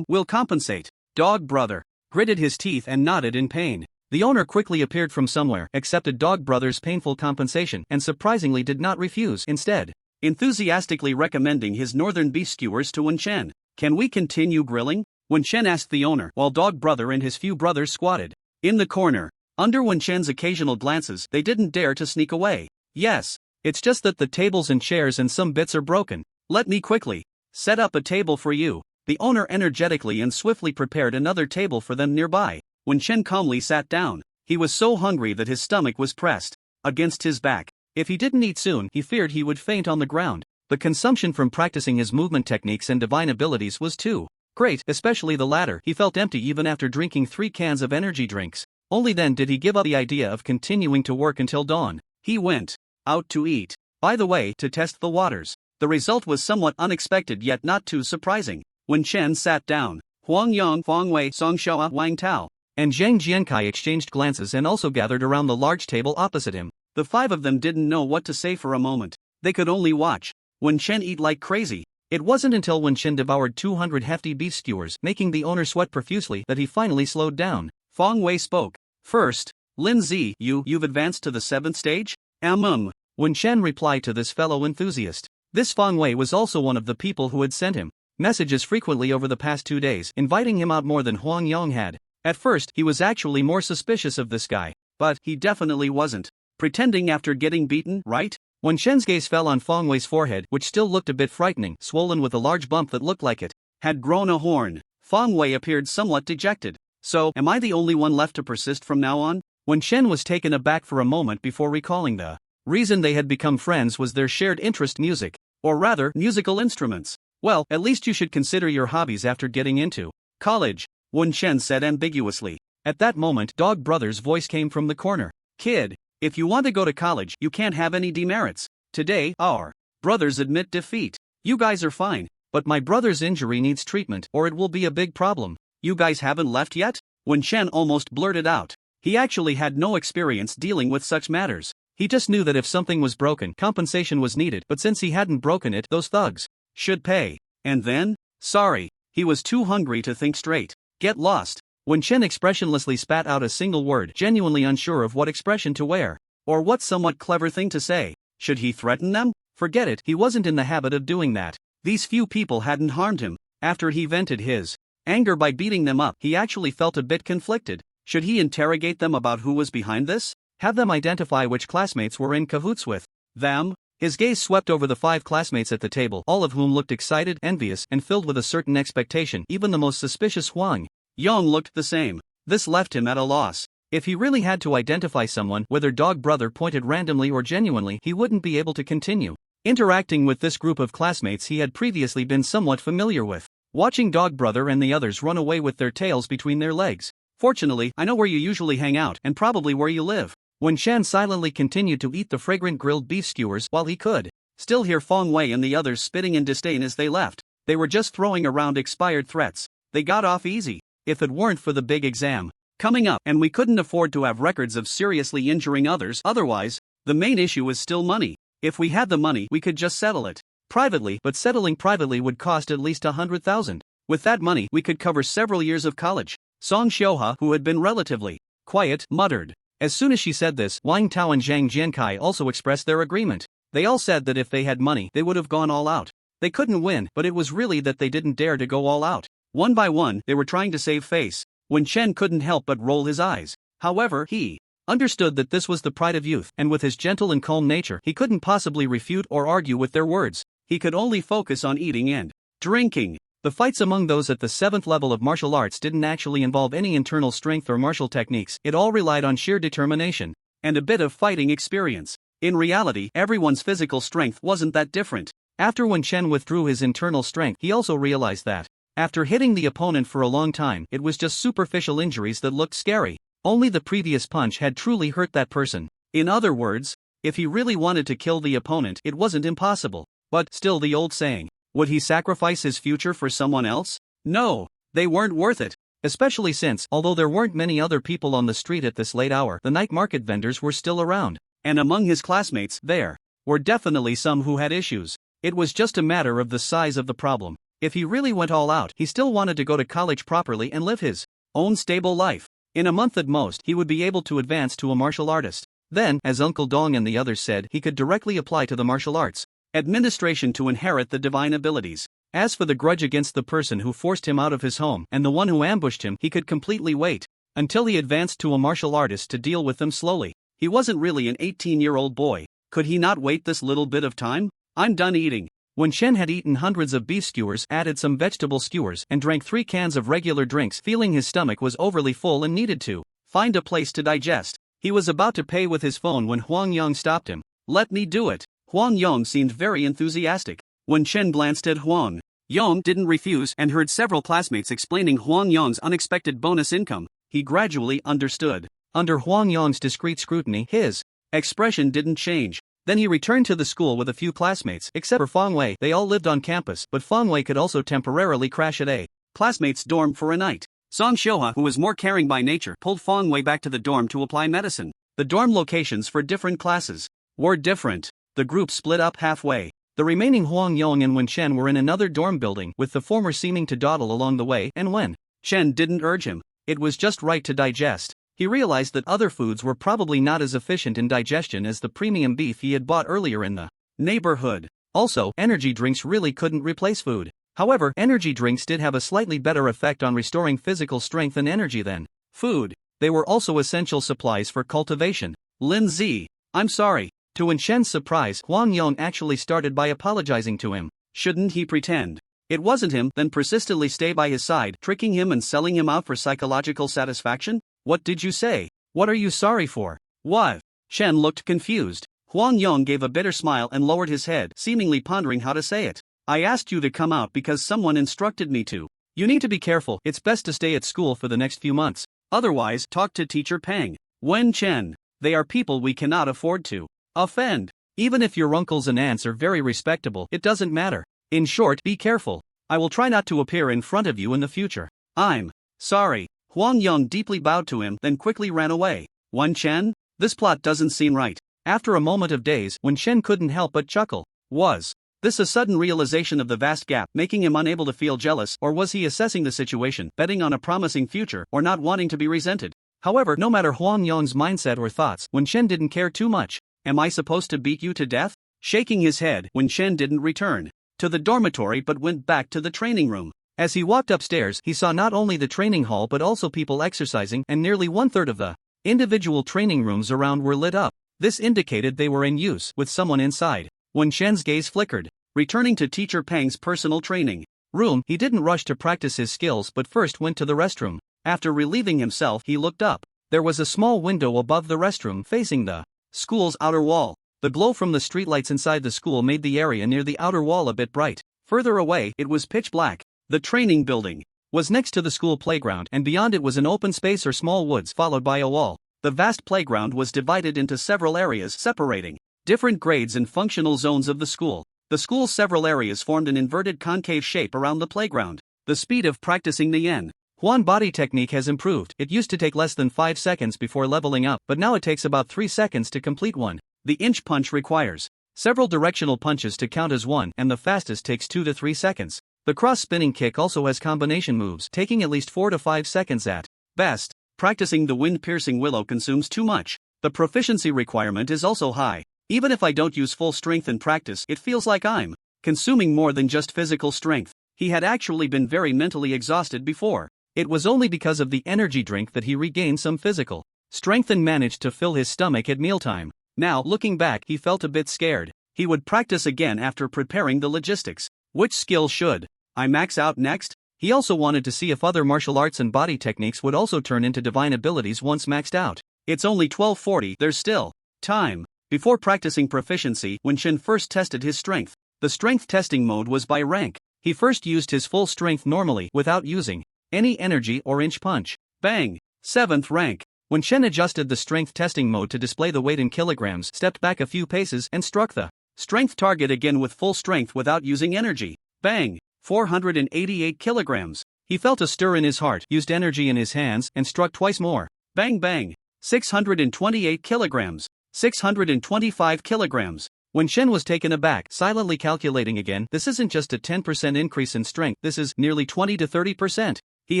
We'll compensate. Dog Brother gritted his teeth and nodded in pain. The owner quickly appeared from somewhere, accepted Dog Brother's painful compensation, and surprisingly did not refuse, instead enthusiastically recommending his northern beef skewers to Wen Chen. "Can we continue grilling?" Wen Chen asked the owner, while Dog Brother and his few brothers squatted in the corner. Under Wen Chen's occasional glances, they didn't dare to sneak away. "Yes, it's just that the tables and chairs and some bits are broken. Let me quickly set up a table for you." The owner energetically and swiftly prepared another table for them nearby. Wen Chen calmly sat down. He was so hungry that his stomach was pressed against his back. If he didn't eat soon, he feared he would faint on the ground. The consumption from practicing his movement techniques and divine abilities was too great, especially the latter. He felt empty even after drinking 3 cans of energy drinks. Only then did he give up the idea of continuing to work until dawn. He went out to eat. By the way, to test the waters. The result was somewhat unexpected yet not too surprising. Wen Chen sat down. Huang Yang, Fong Wei, Song Xiao, Wang Tao, and Zhang Jiankai exchanged glances and also gathered around the large table opposite him. The 5 of them didn't know what to say for a moment. They could only watch Wen Chen eat like crazy. It wasn't until Wen Chen devoured 200 hefty beef skewers, making the owner sweat profusely, that he finally slowed down. Fong Wei spoke first. "Lin Zi, you've advanced to the 7th stage? Wen Chen replied to this fellow enthusiast. This Fong Wei was also one of the people who had sent him messages frequently over the past 2 days, inviting him out more than Huang Yong had. At first, he was actually more suspicious of this guy. But he definitely wasn't pretending after getting beaten, right? Wen Chen's gaze fell on Fong Wei's forehead, which still looked a bit frightening, swollen with a large bump that looked like it had grown a horn. Fong Wei appeared somewhat dejected. "So, am I the only one left to persist from now on?" Wen Chen was taken aback for a moment before recalling the reason they had become friends was their shared interest music. Or rather, musical instruments. "Well, at least you should consider your hobbies after getting into college," Wen Chen said ambiguously. At that moment, Dog Brother's voice came from the corner. "Kid, if you want to go to college, you can't have any demerits. Today, our brothers admit defeat. You guys are fine, but my brother's injury needs treatment, or it will be a big problem." "You guys haven't left yet?" Wen Chen almost blurted out. He actually had no experience dealing with such matters. He just knew that if something was broken, compensation was needed, but since he hadn't broken it, those thugs should pay. And then? Sorry. He was too hungry to think straight. "Get lost." Wen Chen expressionlessly spat out a single word, genuinely unsure of what expression to wear, or what somewhat clever thing to say. Should he threaten them? Forget it, he wasn't in the habit of doing that. These few people hadn't harmed him. After he vented his anger by beating them up, he actually felt a bit conflicted. Should he interrogate them about who was behind this? Have them identify which classmates were in cahoots with them. His gaze swept over the 5 classmates at the table, all of whom looked excited, envious, and filled with a certain expectation. Even the most suspicious Huang Yong looked the same. This left him at a loss. If he really had to identify someone, whether dog brother pointed randomly or genuinely, he wouldn't be able to continue interacting with this group of classmates he had previously been somewhat familiar with. Watching dog brother and the others run away with their tails between their legs. Fortunately, I know where you usually hang out and probably where you live. Wen Shan silently continued to eat the fragrant grilled beef skewers while he could still hear Feng Wei and the others spitting in disdain as they left. They were just throwing around expired threats. They got off easy. If it weren't for the big exam coming up and we couldn't afford to have records of seriously injuring others otherwise, the main issue is still money. If we had the money, we could just settle it privately, but settling privately would cost at least 100,000. With that money, we could cover several years of college. Song Xiuhua, who had been relatively quiet, muttered. As soon as she said this, Wang Tao and Zhang Jiankai also expressed their agreement. They all said that if they had money, they would have gone all out. They couldn't win, but it was really that they didn't dare to go all out. One by one, they were trying to save face. Wen Chen couldn't help but roll his eyes. However, he understood that this was the pride of youth, and with his gentle and calm nature, he couldn't possibly refute or argue with their words. He could only focus on eating and drinking. The fights among those at the 7th level of martial arts didn't actually involve any internal strength or martial techniques. It all relied on sheer determination and a bit of fighting experience. In reality, everyone's physical strength wasn't that different. After Wen Chen withdrew his internal strength, he also realized that after hitting the opponent for a long time, it was just superficial injuries that looked scary. Only the previous punch had truly hurt that person. In other words, if he really wanted to kill the opponent, it wasn't impossible. But still, the old saying, would he sacrifice his future for someone else? No, they weren't worth it. Especially since, although there weren't many other people on the street at this late hour, the night market vendors were still around. And among his classmates, there were definitely some who had issues. It was just a matter of the size of the problem. If he really went all out, he still wanted to go to college properly and live his own stable life. In a month at most, he would be able to advance to a martial artist. Then, as Uncle Dong and the others said, he could directly apply to the martial arts administration to inherit the divine abilities. As for the grudge against the person who forced him out of his home and the one who ambushed him, he could completely wait until he advanced to a martial artist to deal with them slowly. He wasn't really an 18-year-old boy. Could he not wait this little bit of time? I'm done eating. When Shen had eaten hundreds of beef skewers, added some vegetable skewers, and drank 3 cans of regular drinks, feeling his stomach was overly full and needed to find a place to digest, he was about to pay with his phone when Huang Yong stopped him. Let me do it. Huang Yong seemed very enthusiastic. When Chen glanced at Huang Yong, didn't refuse, and heard several classmates explaining Huang Yong's unexpected bonus income, he gradually understood. Under Huang Yong's discreet scrutiny, his expression didn't change. Then he returned to the school with a few classmates, except for Feng Wei. They all lived on campus, but Feng Wei could also temporarily crash at a classmate's dorm for a night. Song Xiuhua, who was more caring by nature, pulled Feng Wei back to the dorm to apply medicine. The dorm locations for different classes were different. The group split up halfway. The remaining Huang Yong and Wen Chen were in another dorm building, with the former seeming to dawdle along the way, and Wen Chen didn't urge him. It was just right to digest. He realized that other foods were probably not as efficient in digestion as the premium beef he had bought earlier in the neighborhood. Also, energy drinks really couldn't replace food. However, energy drinks did have a slightly better effect on restoring physical strength and energy than food. They were also essential supplies for cultivation. Lin Zi, I'm sorry. To Wen Shen's surprise, Huang Yong actually started by apologizing to him. Shouldn't he pretend it wasn't him, then persistently stay by his side, tricking him and selling him out for psychological satisfaction? What did you say? What are you sorry for? What? Shen looked confused. Huang Yong gave a bitter smile and lowered his head, seemingly pondering how to say it. I asked you to come out because someone instructed me to. You need to be careful. It's best to stay at school for the next few months. Otherwise, talk to Teacher Peng. Wen Chen. They are people we cannot afford to offend. Even if your uncles and aunts are very respectable, it doesn't matter. In short, be careful. I will try not to appear in front of you in the future. I'm sorry. Huang Yong deeply bowed to him, then quickly ran away. Wen Chen? This plot doesn't seem right. After a moment of daze, Wen Chen couldn't help but chuckle. Was this a sudden realization of the vast gap, making him unable to feel jealous, or was he assessing the situation, betting on a promising future, or not wanting to be resented? However, no matter Huang Yong's mindset or thoughts, Wen Chen didn't care too much. Am I supposed to beat you to death? Shaking his head, Wen Chen didn't return to the dormitory but went back to the training room. As he walked upstairs, he saw not only the training hall but also people exercising, and nearly 1/3 of the Individual training rooms around were lit up. This indicated they were in use, with someone inside. Wen Shen's gaze flickered. Returning to Teacher Peng's personal training room, he didn't rush to practice his skills but first went to the restroom. After relieving himself, he looked up. There was a small window above the restroom facing the school's outer wall. The glow from the streetlights inside the school made the area near the outer wall a bit bright. Further away, it was pitch black. The training building was next to the school playground, and beyond it was an open space or small woods followed by a wall. The vast playground was divided into several areas separating different grades and functional zones of the school. The school's several areas formed an inverted concave shape around the playground. The speed of practicing the Yen Huan body technique has improved. It used to take less than 5 seconds before leveling up, but now it takes about 3 seconds to complete one. The inch punch requires several directional punches to count as one, and the fastest takes 2 to 3 seconds. The cross-spinning kick also has combination moves, taking at least 4 to 5 seconds at best. Practicing the wind-piercing willow consumes too much. The proficiency requirement is also high. Even if I don't use full strength in practice, it feels like I'm consuming more than just physical strength. He had actually been very mentally exhausted before. It was only because of the energy drink that he regained some physical strength and managed to fill his stomach at mealtime. Now, looking back, he felt a bit scared. He would practice again after preparing the logistics. Which skill should I max out next? He also wanted to see if other martial arts and body techniques would also turn into divine abilities once maxed out. It's only 12:40, there's still time. Before practicing proficiency, Wen Shen first tested his strength. The strength testing mode was by rank. He first used his full strength normally, without using any energy or inch punch. Bang! 7th rank. Wen Shen adjusted the strength testing mode to display the weight in kilograms, stepped back a few paces, and struck the strength target again with full strength without using energy. Bang! 488 kilograms. He felt a stir in his heart, used energy in his hands, and struck twice more. Bang bang! 628 kilograms. 625 kilograms. Wen Shen was taken aback, silently calculating again. This isn't just a 10% increase in strength, this is nearly 20 to 30%. He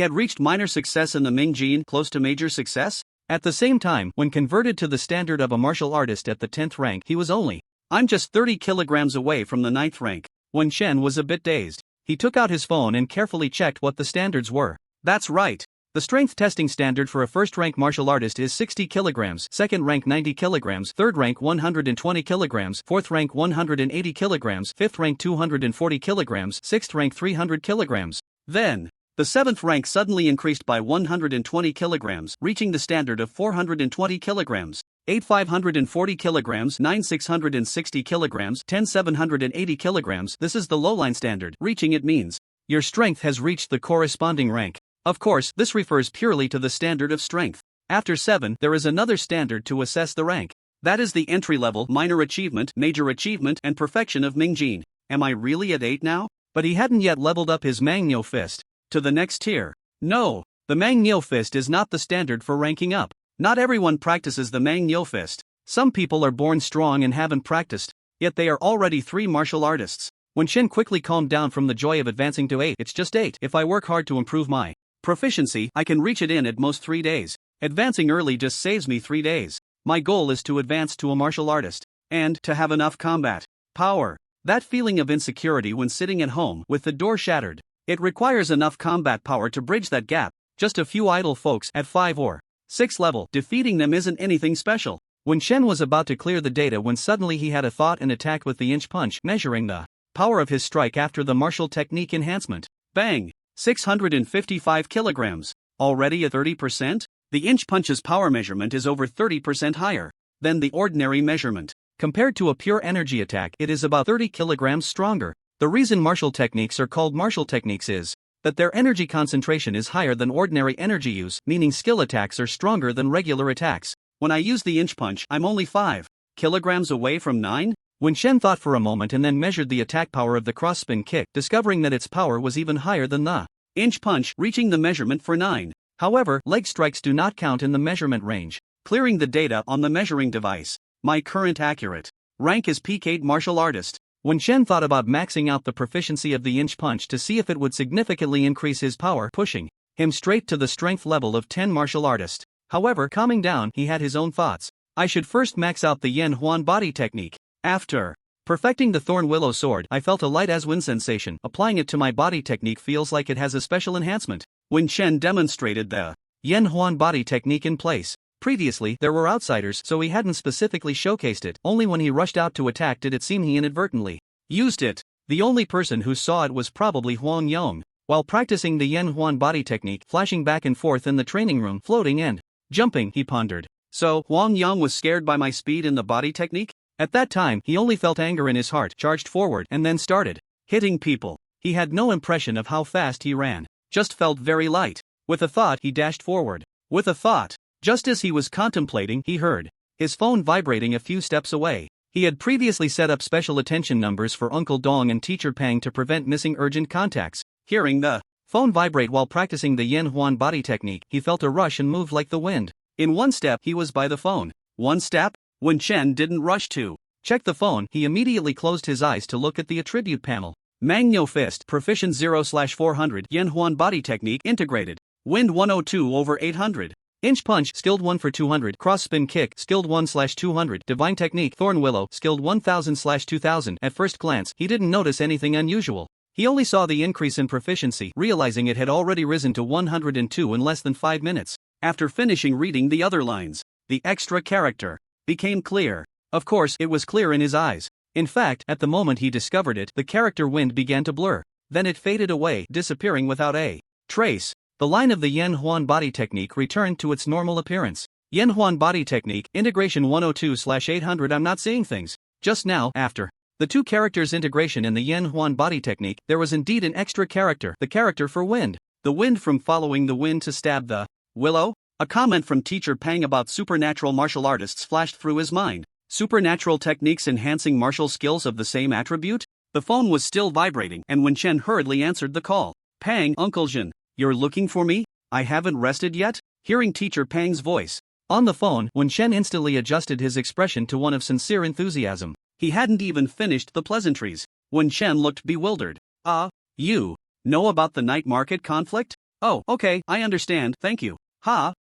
had reached minor success in the Ming Gene, close to major success. At the same time, when converted to the standard of a martial artist at the 10th rank, he was I'm just 30 kilograms away from the 9th rank. Wen Shen was a bit dazed. He took out his phone and carefully checked what the standards were. That's right. The strength testing standard for a first-rank martial artist is 60 kilograms, second rank 90 kilograms, third rank 120 kilograms, fourth rank 180 kilograms, fifth rank 240 kilograms, sixth rank 300 kilograms. Then, the 7th rank suddenly increased by 120 kilograms, reaching the standard of 420 kilograms. 8 540 kilograms, 9 660 kilograms, 10 780 kilograms. This is the lowline standard. Reaching it means your strength has reached the corresponding rank. Of course, this refers purely to the standard of strength. After 7, there is another standard to assess the rank. That is the entry level, minor achievement, major achievement, and perfection of Ming Jin. Am I really at 8 now? But he hadn't yet leveled up his Mangnyo fist to the next tier. No, the Mangnyo fist is not the standard for ranking up. Not everyone practices the Mangnyo fist. Some people are born strong and haven't practiced, yet they are already 3 martial artists. Wen Shen quickly calmed down from the joy of advancing to 8. It's just 8. If I work hard to improve my proficiency, I can reach it in at most 3 days. Advancing early just saves me 3 days. My goal is to advance to a martial artist, and to have enough combat power. That feeling of insecurity when sitting at home with the door shattered. It requires enough combat power to bridge that gap. Just a few idle folks at 5 or 6 level, defeating them isn't anything special. Wen Shen was about to clear the data when suddenly he had a thought and attacked with the inch punch, measuring the power of his strike after the martial technique enhancement. Bang! 655 kilograms. Already at 30%? The inch punch's power measurement is over 30% higher than the ordinary measurement. Compared to a pure energy attack, it is about 30 kilograms stronger. The reason martial techniques are called martial techniques is that their energy concentration is higher than ordinary energy use, meaning skill attacks are stronger than regular attacks. When I use the inch punch, I'm only 5 kilograms away from 9? Wen Shen thought for a moment and then measured the attack power of the cross-spin kick, discovering that its power was even higher than the inch punch, reaching the measurement for 9. However, leg strikes do not count in the measurement range. Clearing the data on the measuring device. My current accurate rank is peak 8 martial artist. Wen Shen thought about maxing out the proficiency of the inch punch to see if it would significantly increase his power, pushing him straight to the strength level of 10 martial artist. However, calming down, he had his own thoughts. I should first max out the Yen Huan body technique. After perfecting the Thorn Willow sword, I felt a light as wind sensation. Applying it to my body technique feels like it has a special enhancement. Wen Shen demonstrated the Yen Huan body technique in place. Previously, there were outsiders, so he hadn't specifically showcased it. Only when he rushed out to attack did it seem he inadvertently used it. The only person who saw it was probably Huang Yong. While practicing the Yen Huan body technique, flashing back and forth in the training room, floating and jumping, he pondered. So, Huang Yang was scared by my speed in the body technique? At that time, he only felt anger in his heart, charged forward, and then started hitting people. He had no impression of how fast he ran, just felt very light. With a thought, he dashed forward. With a thought, just as he was contemplating, he heard his phone vibrating a few steps away. He had previously set up special attention numbers for Uncle Dong and Teacher Pang to prevent missing urgent contacts. Hearing the phone vibrate while practicing the Yen Huan body technique, he felt a rush and moved like the wind. In one step, he was by the phone. One step? When Chen didn't rush to check the phone, he immediately closed his eyes to look at the attribute panel. Mangyo Fist, Proficient 0/400, Yen Huan body technique integrated. Wind 102/800. Inch Punch, skilled 1 for 200. Cross Spin Kick, skilled 1/200. Divine Technique, Thorn Willow, skilled 1000/2000. At first glance, he didn't notice anything unusual. He only saw the increase in proficiency, realizing it had already risen to 102 in less than 5 minutes. After finishing reading the other lines, the extra character became clear. Of course, it was clear in his eyes. In fact, at the moment he discovered it, the character wind began to blur. Then it faded away, disappearing without a trace. The line of the Yen Huan body technique returned to its normal appearance. Yen Huan body technique, integration 102/800. I'm not seeing things. Just now, after the two characters integration in the Yen Huan body technique, there was indeed an extra character, the character for wind. The wind from following the wind to stab the willow? A comment from Teacher Pang about supernatural martial artists flashed through his mind. Supernatural techniques enhancing martial skills of the same attribute? The phone was still vibrating, and when Chen hurriedly answered the call. Pang, Uncle Jin, you're looking for me? I haven't rested yet? Hearing Teacher Pang's voice on the phone, Wen Chen instantly adjusted his expression to one of sincere enthusiasm. He hadn't even finished the pleasantries. Wen Chen looked bewildered. You know about the night market conflict? Oh, okay, I understand, thank you.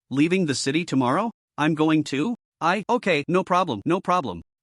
Leaving the city tomorrow? I'm going too? Okay, no problem.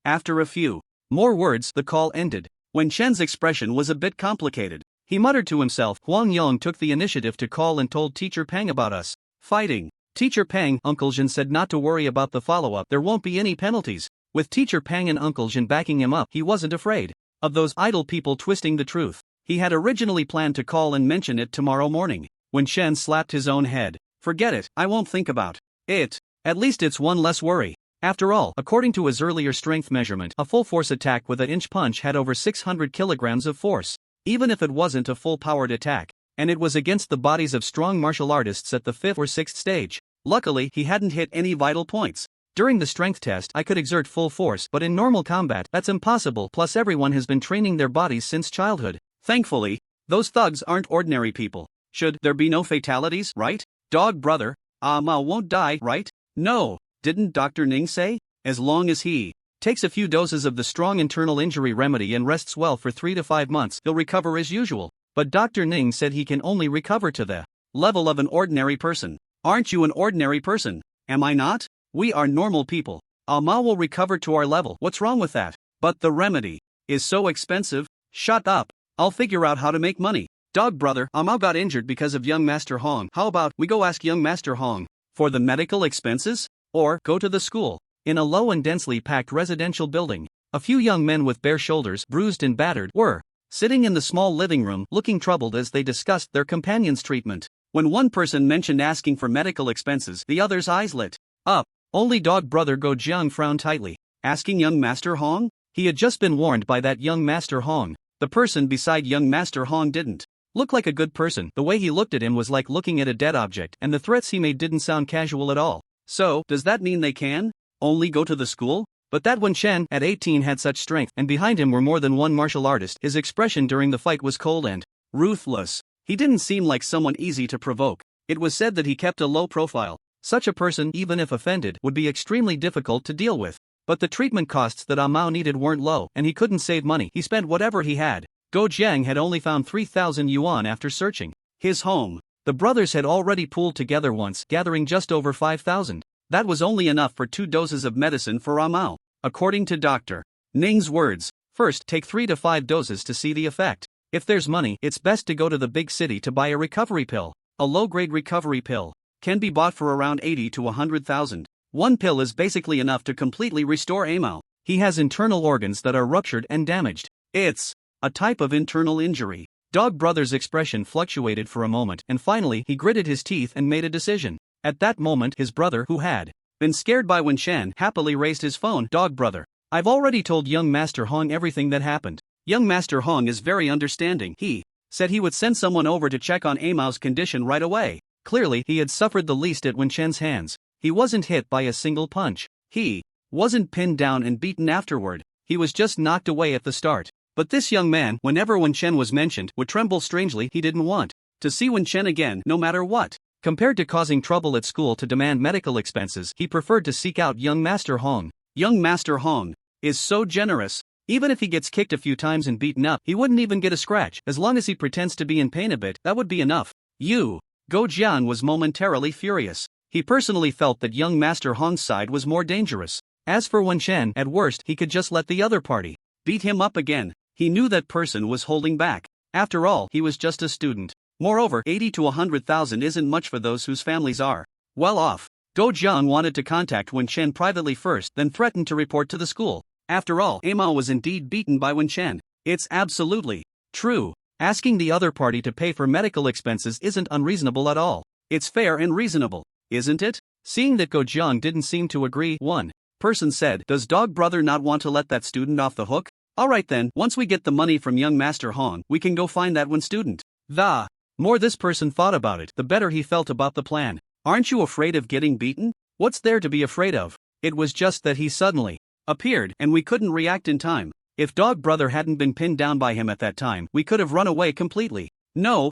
After a few more words, the call ended. Wen Chen's expression was a bit complicated. He muttered to himself. Huang Yong took the initiative to call and told Teacher Pang about us fighting. Teacher Pang, Uncle Jin said not to worry about the follow-up, there won't be any penalties. With Teacher Pang and Uncle Jin backing him up, he wasn't afraid of those idle people twisting the truth. He had originally planned to call and mention it tomorrow morning. When Chen slapped his own head. Forget it, I won't think about it. At least it's one less worry. After all, according to his earlier strength measurement, a full force attack with an inch punch had over 600 kilograms of force. Even if it wasn't a full-powered attack, and it was against the bodies of strong martial artists at the 5th or 6th stage. Luckily, he hadn't hit any vital points. During the strength test, I could exert full force, but in normal combat, that's impossible. Plus everyone has been training their bodies since childhood. Thankfully, those thugs aren't ordinary people. Should there be no fatalities, right? Dog brother, Ma won't die, right? No, didn't Dr. Ning say? As long as he takes a few doses of the strong internal injury remedy and rests well for 3 to 5 months, he'll recover as usual. But Dr. Ning said he can only recover to the level of an ordinary person. Aren't you an ordinary person? Am I not? We are normal people. Ma will recover to our level. What's wrong with that? But the remedy is so expensive. Shut up. I'll figure out how to make money. Dog brother, Ma got injured because of young Master Hong. How about we go ask young Master Hong for the medical expenses? Or go to the school. In a low and densely packed residential building, a few young men with bare shoulders, bruised and battered, were sitting in the small living room, looking troubled as they discussed their companion's treatment. When one person mentioned asking for medical expenses, the other's eyes lit up. Only dog brother Go Jiang frowned tightly. Asking young Master Hong? He had just been warned by that young Master Hong. The person beside young Master Hong didn't look like a good person. The way he looked at him was like looking at a dead object, and the threats he made didn't sound casual at all. So, does that mean they can only go to the school? But that when Chen, at 18, had such strength, and behind him were more than one martial artist, his expression during the fight was cold and ruthless. He didn't seem like someone easy to provoke. It was said that he kept a low profile. Such a person, even if offended, would be extremely difficult to deal with. But the treatment costs that Mao needed weren't low, and he couldn't save money. He spent whatever he had. Go Jiang had only found 3,000 yuan after searching his home. The brothers had already pooled together once, gathering just over 5,000. That was only enough for 2 doses of medicine for Mao. According to Dr. Ning's words, first take 3 to 5 doses to see the effect. If there's money, it's best to go to the big city to buy a recovery pill. A low-grade recovery pill can be bought for around 80 to 100,000. One pill is basically enough to completely restore Amao. He has internal organs that are ruptured and damaged. It's a type of internal injury. Dog Brother's expression fluctuated for a moment, and finally he gritted his teeth and made a decision. At that moment his brother, who had been scared by Wen-Shan, happily raised his phone. Dog Brother, I've already told young Master Hong everything that happened. Young Master Hong is very understanding. He said he would send someone over to check on Amao's condition right away. Clearly he had suffered the least at Wen-Shan's hands. He wasn't hit by a single punch. He wasn't pinned down and beaten afterward. He was just knocked away at the start. But this young man, whenever Wen-Shan was mentioned, would tremble strangely. He didn't want to see Wen-Shan again, no matter what. Compared to causing trouble at school to demand medical expenses, he preferred to seek out young Master Hong. Young Master Hong is so generous. Even if he gets kicked a few times and beaten up, he wouldn't even get a scratch. As long as he pretends to be in pain a bit, that would be enough. Go Jiang was momentarily furious. He personally felt that young Master Hong's side was more dangerous. As for Wen-Shan, at worst he could just let the other party beat him up again. He knew that person was holding back. After all, he was just a student. Moreover, 80 to 100,000 isn't much for those whose families are well off. Go Jiang wanted to contact Wen-Shan privately first, then threatened to report to the school. After all, Amao was indeed beaten by Wen-Shan. It's absolutely true. Asking the other party to pay for medical expenses isn't unreasonable at all. It's fair and reasonable, isn't it? Seeing that Go Jiang didn't seem to agree, one person said, "Does Dog Brother not want to let that student off the hook? Alright then, once we get the money from young Master Hong, we can go find that one student." The more this person thought about it, the better he felt about the plan. Aren't you afraid of getting beaten? What's there to be afraid of? It was just that he suddenly appeared, and we couldn't react in time. If Dog Brother hadn't been pinned down by him at that time, we could have run away completely. No.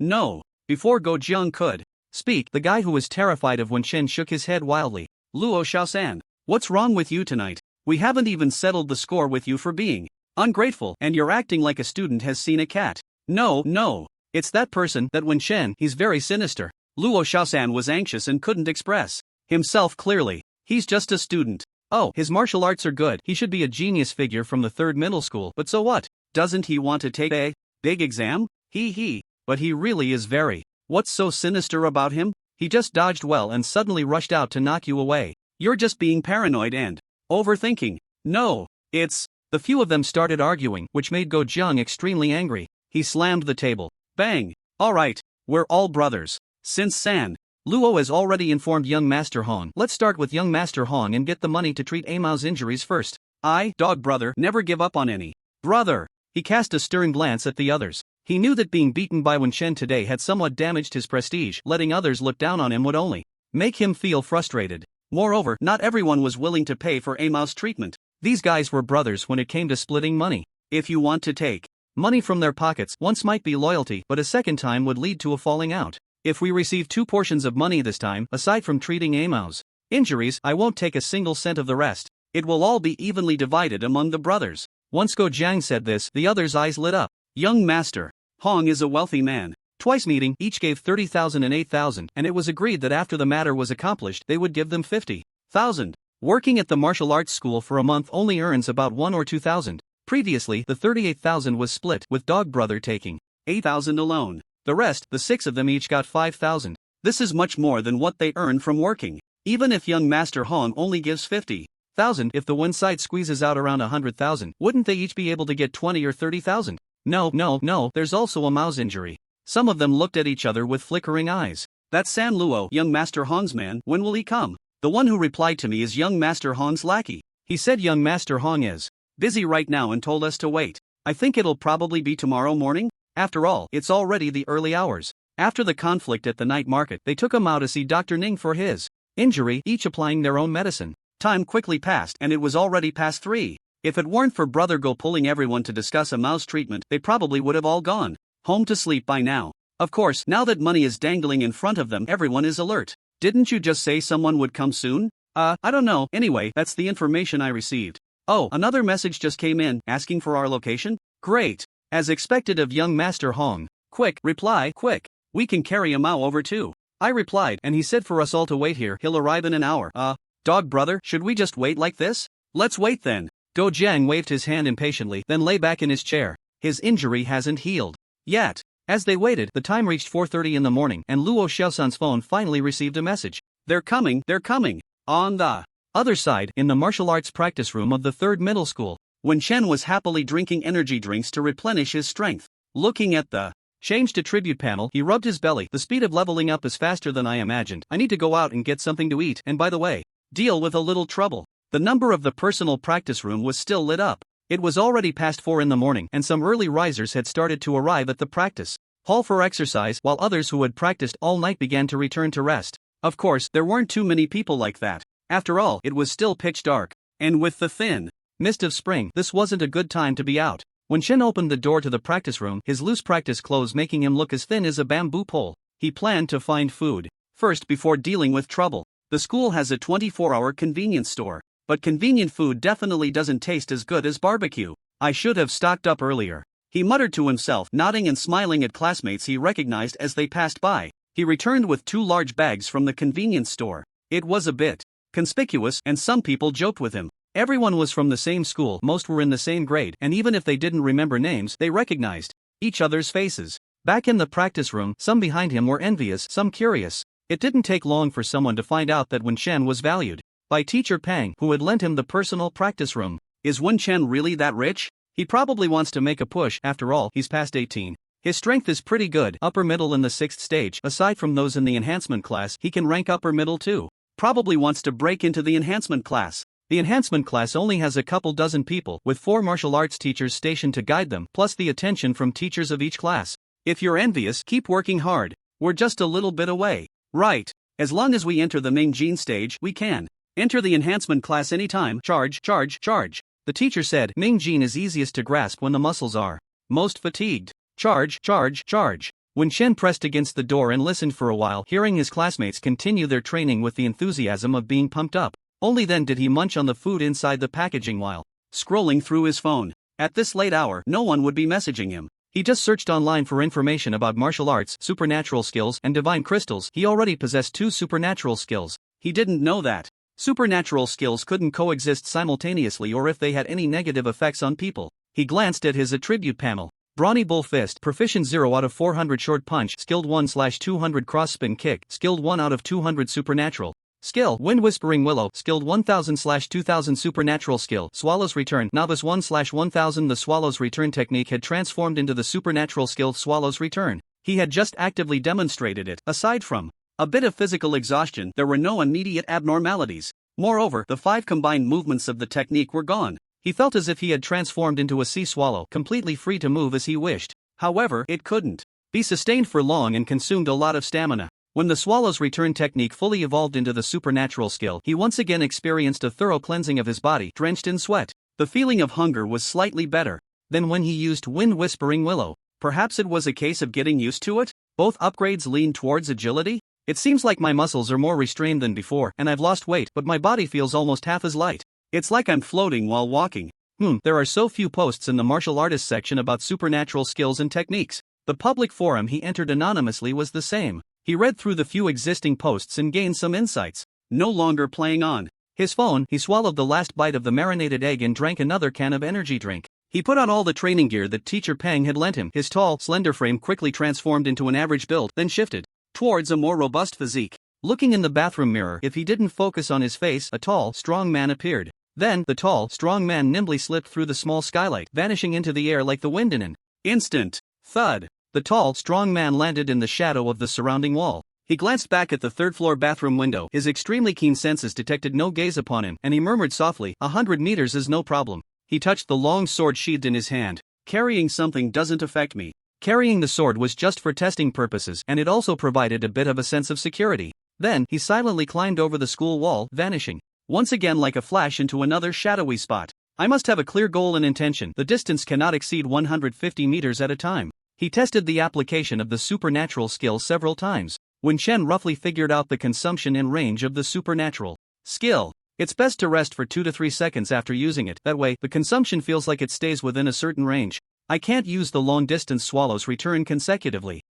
Before Go Jiang could speak, the guy who was terrified of Wen-Shan shook his head wildly. "Luo Xiaosan, what's wrong with you tonight? We haven't even settled the score with you for being ungrateful, and you're acting like a student has seen a cat." No. It's that person, that Wen-Shan. He's very sinister. Luo Xiaosan was anxious and couldn't express himself clearly. He's just a student. Oh, his martial arts are good. He should be a genius figure from the 3rd middle school. But so what? Doesn't he want to take a big exam? But he really is very. What's so sinister about him? He just dodged well and suddenly rushed out to knock you away. You're just being paranoid and overthinking. No, it's. The few of them started arguing, which made Go Jiang extremely angry. He slammed the table. Bang! Alright, we're all brothers. Since San Luo has already informed young Master Hong, let's start with young Master Hong and get the money to treat Amao's injuries first. Dog Brother, never give up on any brother. He cast a stern glance at the others. He knew that being beaten by Wen-Shan today had somewhat damaged his prestige. Letting others look down on him would only make him feel frustrated. Moreover, not everyone was willing to pay for Amao's treatment. These guys were brothers when it came to splitting money. If you want to take money from their pockets, once might be loyalty, but a second time would lead to a falling out. If we receive 2 portions of money this time, aside from treating Amao's injuries, I won't take a single cent of the rest. It will all be evenly divided among the brothers. Once Go Jiang said this, the others' eyes lit up. Young Master Hong is a wealthy man. Twice meeting, each gave 30,000 and 8,000, and it was agreed that after the matter was accomplished, they would give them 50,000. Working at the martial arts school for a month only earns about 1 or 2,000. Previously, the 38,000 was split, with Dog Brother taking 8,000 alone. The rest, the 6 of them each got 5,000. This is much more than what they earn from working. Even if young Master Hong only gives 50,000, if the one side squeezes out around 100,000, wouldn't they each be able to get 20 or 30,000? No, there's also Amao's injury. Some of them looked at each other with flickering eyes. That's San Luo, young Master Hong's man. When will he come? The one who replied to me is young Master Hong's lackey. He said young Master Hong is busy right now and told us to wait. I think it'll probably be tomorrow morning. After all, it's already the early hours. After the conflict at the night market, they took Amao to see Dr. Ning for his injury, each applying their own medicine. Time quickly passed and it was already past 3. If it weren't for Brother Go pulling everyone to discuss Amao's treatment, they probably would have all gone home to sleep by now. Of course, now that money is dangling in front of them, everyone is alert. Didn't you just say someone would come soon? I don't know. Anyway, that's the information I received. Oh, another message just came in, asking for our location? Great. As expected of young Master Hong. Quick, reply, quick. We can carry Amao over too. I replied, and he said for us all to wait here. He'll arrive in an hour. Dog Brother, should we just wait like this? Let's wait then. Go Jiang waved his hand impatiently, then lay back in his chair. His injury hasn't healed yet. As they waited, the time reached 4:30 in the morning, and Luo Xiaosan's phone finally received a message. They're coming. On the Other side, in the martial arts practice room of the 3rd middle school, Wen Chen was happily drinking energy drinks to replenish his strength. Looking at the change to tribute panel, he rubbed his belly. The speed of leveling up is faster than I imagined. I need to go out and get something to eat, and by the way, deal with a little trouble. The number of the personal practice room was still lit up. It was already past 4 in the morning, and some early risers had started to arrive at the practice hall for exercise, while others who had practiced all night began to return to rest. Of course, there weren't too many people like that. After all, it was still pitch dark, and with the thin mist of spring, this wasn't a good time to be out. When Chen opened the door to the practice room, his loose practice clothes making him look as thin as a bamboo pole, he planned to find food first before dealing with trouble. The school has a 24-hour convenience store, but convenient food definitely doesn't taste as good as barbecue. I should have stocked up earlier, he muttered to himself, nodding and smiling at classmates he recognized as they passed by. He returned with 2 large bags from the convenience store. It was a bit conspicuous, and some people joked with him. Everyone was from the same school, most were in the same grade, and even if they didn't remember names, they recognized each other's faces. Back in the practice room, some behind him were envious, some curious. It didn't take long for someone to find out that Wen Chen was valued by Teacher Pang, who had lent him the personal practice room. Is Wen Chen really that rich? He probably wants to make a push. After all, he's past 18. His strength is pretty good, upper middle in the 6th stage. Aside from those in the enhancement class, he can rank upper middle too. Probably wants to break into the enhancement class. The enhancement class only has a couple dozen people, with 4 martial arts teachers stationed to guide them, plus the attention from teachers of each class. If you're envious, keep working hard. We're just a little bit away. Right. As long as we enter the main gene stage, we can enter the enhancement class anytime. Charge, charge, charge. The teacher said, Ming Jin is easiest to grasp when the muscles are most fatigued. Charge, charge, charge. When Chen pressed against the door and listened for a while, hearing his classmates continue their training with the enthusiasm of being pumped up, only then did he munch on the food inside the packaging while scrolling through his phone. At this late hour, no one would be messaging him. He just searched online for information about martial arts, supernatural skills, and divine crystals. He already possessed 2 supernatural skills. He didn't know that supernatural skills couldn't coexist simultaneously or if they had any negative effects on people. He glanced at his attribute panel. Brawny Bull Fist, proficient 0 out of 400 short punch, skilled 1/200 cross spin kick, skilled 1 out of 200 supernatural. Skill, Wind Whispering Willow, skilled 1000/2000 supernatural skill, Swallow's Return, novice 1/1000. The Swallow's Return technique had transformed into the supernatural skill Swallow's Return. He had just actively demonstrated it. Aside from a bit of physical exhaustion, there were no immediate abnormalities. Moreover, the 5 combined movements of the technique were gone. He felt as if he had transformed into a sea swallow, completely free to move as he wished. However, it couldn't be sustained for long and consumed a lot of stamina. When the Swallow's Return technique fully evolved into the supernatural skill, he once again experienced a thorough cleansing of his body, drenched in sweat. The feeling of hunger was slightly better than when he used Wind Whispering Willow. Perhaps it was a case of getting used to it? Both upgrades lean towards agility? It seems like my muscles are more restrained than before, and I've lost weight, but my body feels almost half as light. It's like I'm floating while walking. There are so few posts in the martial artist section about supernatural skills and techniques. The public forum he entered anonymously was the same. He read through the few existing posts and gained some insights. No longer playing on his phone, he swallowed the last bite of the marinated egg and drank another can of energy drink. He put on all the training gear that Teacher Pang had lent him. His tall, slender frame quickly transformed into an average build, then shifted towards a more robust physique. Looking in the bathroom mirror, if he didn't focus on his face, a tall, strong man appeared. Then, the tall, strong man nimbly slipped through the small skylight, vanishing into the air like the wind in an instant. Thud. The tall, strong man landed in the shadow of the surrounding wall. He glanced back at the third-floor bathroom window. His extremely keen senses detected no gaze upon him, and he murmured softly, 100 meters is no problem. He touched the long sword sheathed in his hand. Carrying something doesn't affect me. Carrying the sword was just for testing purposes, and it also provided a bit of a sense of security. Then, he silently climbed over the school wall, vanishing once again like a flash into another shadowy spot. I must have a clear goal and intention. The distance cannot exceed 150 meters at a time. He tested the application of the supernatural skill several times. When Chen roughly figured out the consumption and range of the supernatural skill, it's best to rest for 2 to 3 seconds after using it. That way, the consumption feels like it stays within a certain range. I can't use the long-distance Swallow's Return consecutively.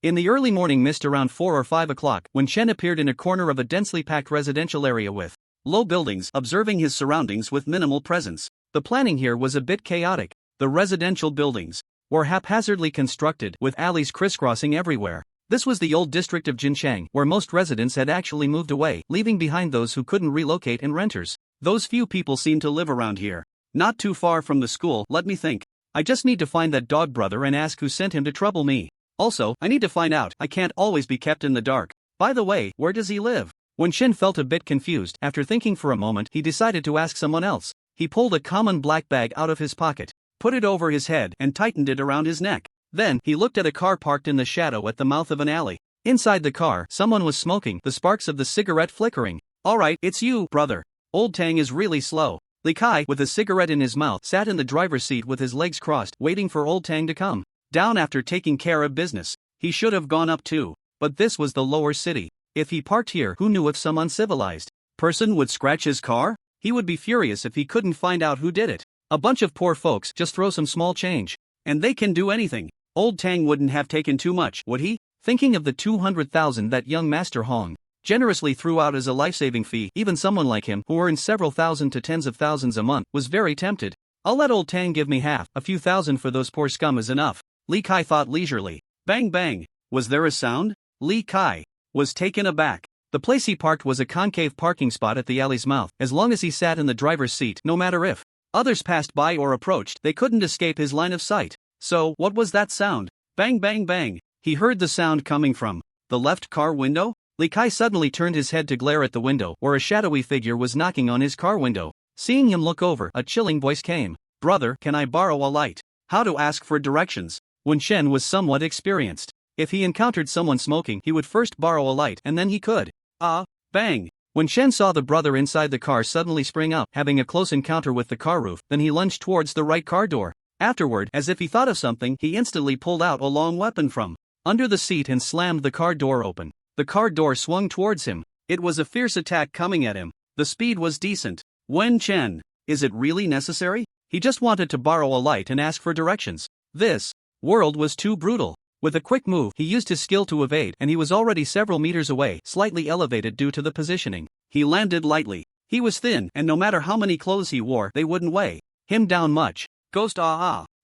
In the early morning mist around 4 or 5 o'clock, when Chen appeared in a corner of a densely packed residential area with low buildings, observing his surroundings with minimal presence. The planning here was a bit chaotic. The residential buildings were haphazardly constructed, with alleys crisscrossing everywhere. This was the old district of Jinchang, where most residents had actually moved away, leaving behind those who couldn't relocate and renters. Those few people seem to live around here. Not too far from the school, let me think. I just need to find that dog brother and ask who sent him to trouble me. Also, I need to find out, I can't always be kept in the dark. By the way, where does he live? When Shen felt a bit confused, after thinking for a moment, he decided to ask someone else. He pulled a common black bag out of his pocket, put it over his head, and tightened it around his neck. Then, he looked at a car parked in the shadow at the mouth of an alley. Inside the car, someone was smoking, the sparks of the cigarette flickering. Alright, it's you, brother. Old Tang is really slow. Li Kai, with a cigarette in his mouth, sat in the driver's seat with his legs crossed, waiting for Old Tang to come down after taking care of business. He should have gone up too. But this was the lower city. If he parked here, who knew if some uncivilized person would scratch his car? He would be furious if he couldn't find out who did it. A bunch of poor folks just throw some small change, and they can do anything. Old Tang wouldn't have taken too much, would he? Thinking of the 200,000 that young Master Hong generously threw out as a life-saving fee, even someone like him, who earned several thousand to tens of thousands a month, was very tempted. I'll let Old Tang give me half, a few thousand for those poor scum is enough. Li Kai thought leisurely. Bang bang. Was there a sound? Li Kai was taken aback. The place he parked was a concave parking spot at the alley's mouth. As long as he sat in the driver's seat, no matter if others passed by or approached, they couldn't escape his line of sight. So, what was that sound? Bang bang bang. He heard the sound coming from the left car window. Li Kai suddenly turned his head to glare at the window, where a shadowy figure was knocking on his car window. Seeing him look over, a chilling voice came. Brother, can I borrow a light? How to ask for directions? When Shen was somewhat experienced, if he encountered someone smoking, he would first borrow a light and then he could. Bang. When Shen saw the brother inside the car suddenly spring up, having a close encounter with the car roof, then he lunged towards the right car door. Afterward, as if he thought of something, he instantly pulled out a long weapon from under the seat and slammed the car door open. The car door swung towards him. It was a fierce attack coming at him. The speed was decent. Wen Chen, is it really necessary? He just wanted to borrow a light and ask for directions. This world was too brutal. With a quick move, he used his skill to evade, and he was already several meters away, slightly elevated due to the positioning. He landed lightly. He was thin, and no matter how many clothes he wore, they wouldn't weigh him down much. Ghost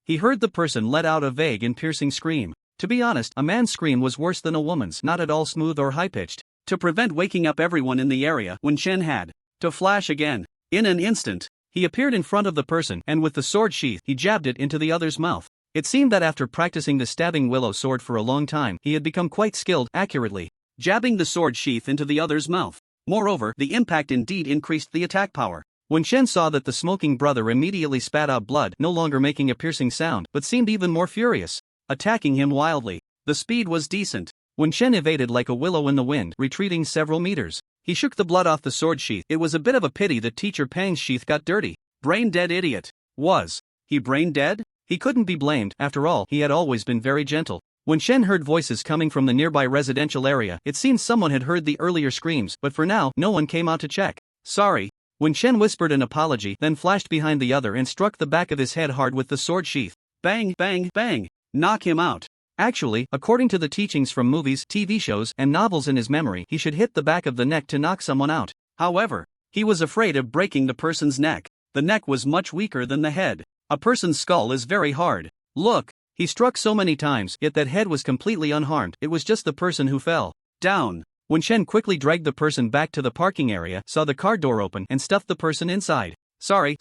He heard the person let out a vague and piercing scream. To be honest, a man's scream was worse than a woman's, not at all smooth or high-pitched. To prevent waking up everyone in the area, Wen Chen had to flash again. In an instant, he appeared in front of the person, and with the sword sheath, he jabbed it into the other's mouth. It seemed that after practicing the stabbing willow sword for a long time, he had become quite skilled, accurately jabbing the sword sheath into the other's mouth. Moreover, the impact indeed increased the attack power. When Shen saw that the smoking brother immediately spat out blood, no longer making a piercing sound, but seemed even more furious, attacking him wildly. The speed was decent. When Shen evaded like a willow in the wind, retreating several meters, he shook the blood off the sword sheath. It was a bit of a pity that Teacher Pang's sheath got dirty. Brain-dead idiot. Was he brain-dead? He couldn't be blamed, after all, he had always been very gentle. When Shen heard voices coming from the nearby residential area, it seemed someone had heard the earlier screams, but for now, no one came out to check. Sorry. When Shen whispered an apology, then flashed behind the other and struck the back of his head hard with the sword sheath. Bang, bang, bang. Knock him out. Actually, according to the teachings from movies, TV shows, and novels in his memory, he should hit the back of the neck to knock someone out. However, he was afraid of breaking the person's neck. The neck was much weaker than the head. A person's skull is very hard. Look, he struck so many times, yet that head was completely unharmed. It was just the person who fell down. When Shen quickly dragged the person back to the parking area, saw the car door open, and stuffed the person inside. Sorry.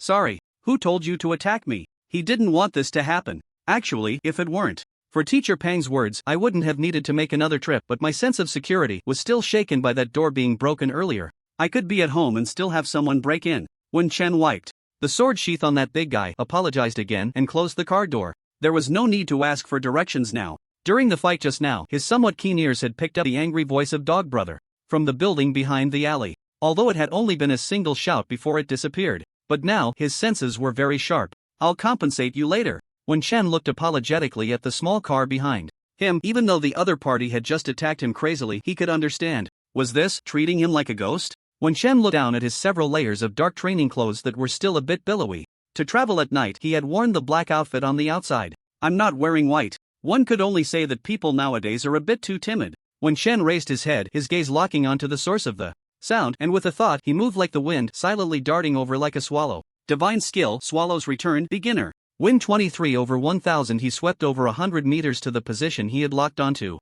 Who told you to attack me? He didn't want this to happen. Actually, if it weren't for Teacher Pang's words, I wouldn't have needed to make another trip, but my sense of security was still shaken by that door being broken earlier. I could be at home and still have someone break in. When Chen wiped the sword sheath on that big guy, apologized again, and closed the car door. There was no need to ask for directions now. During the fight just now, his somewhat keen ears had picked up the angry voice of Dog Brother from the building behind the alley, although it had only been a single shout before it disappeared. But now, his senses were very sharp. I'll compensate you later. When Shen looked apologetically at the small car behind him, even though the other party had just attacked him crazily, he could understand. Was this treating him like a ghost? When Shen looked down at his several layers of dark training clothes that were still a bit billowy. To travel at night, he had worn the black outfit on the outside. I'm not wearing white. One could only say that people nowadays are a bit too timid. When Shen raised his head, his gaze locking onto the source of the sound, and with a thought, he moved like the wind, silently darting over like a swallow. Divine skill, Swallow's Return, beginner. Wind 23/1000. He swept over 100 meters to the position he had locked onto.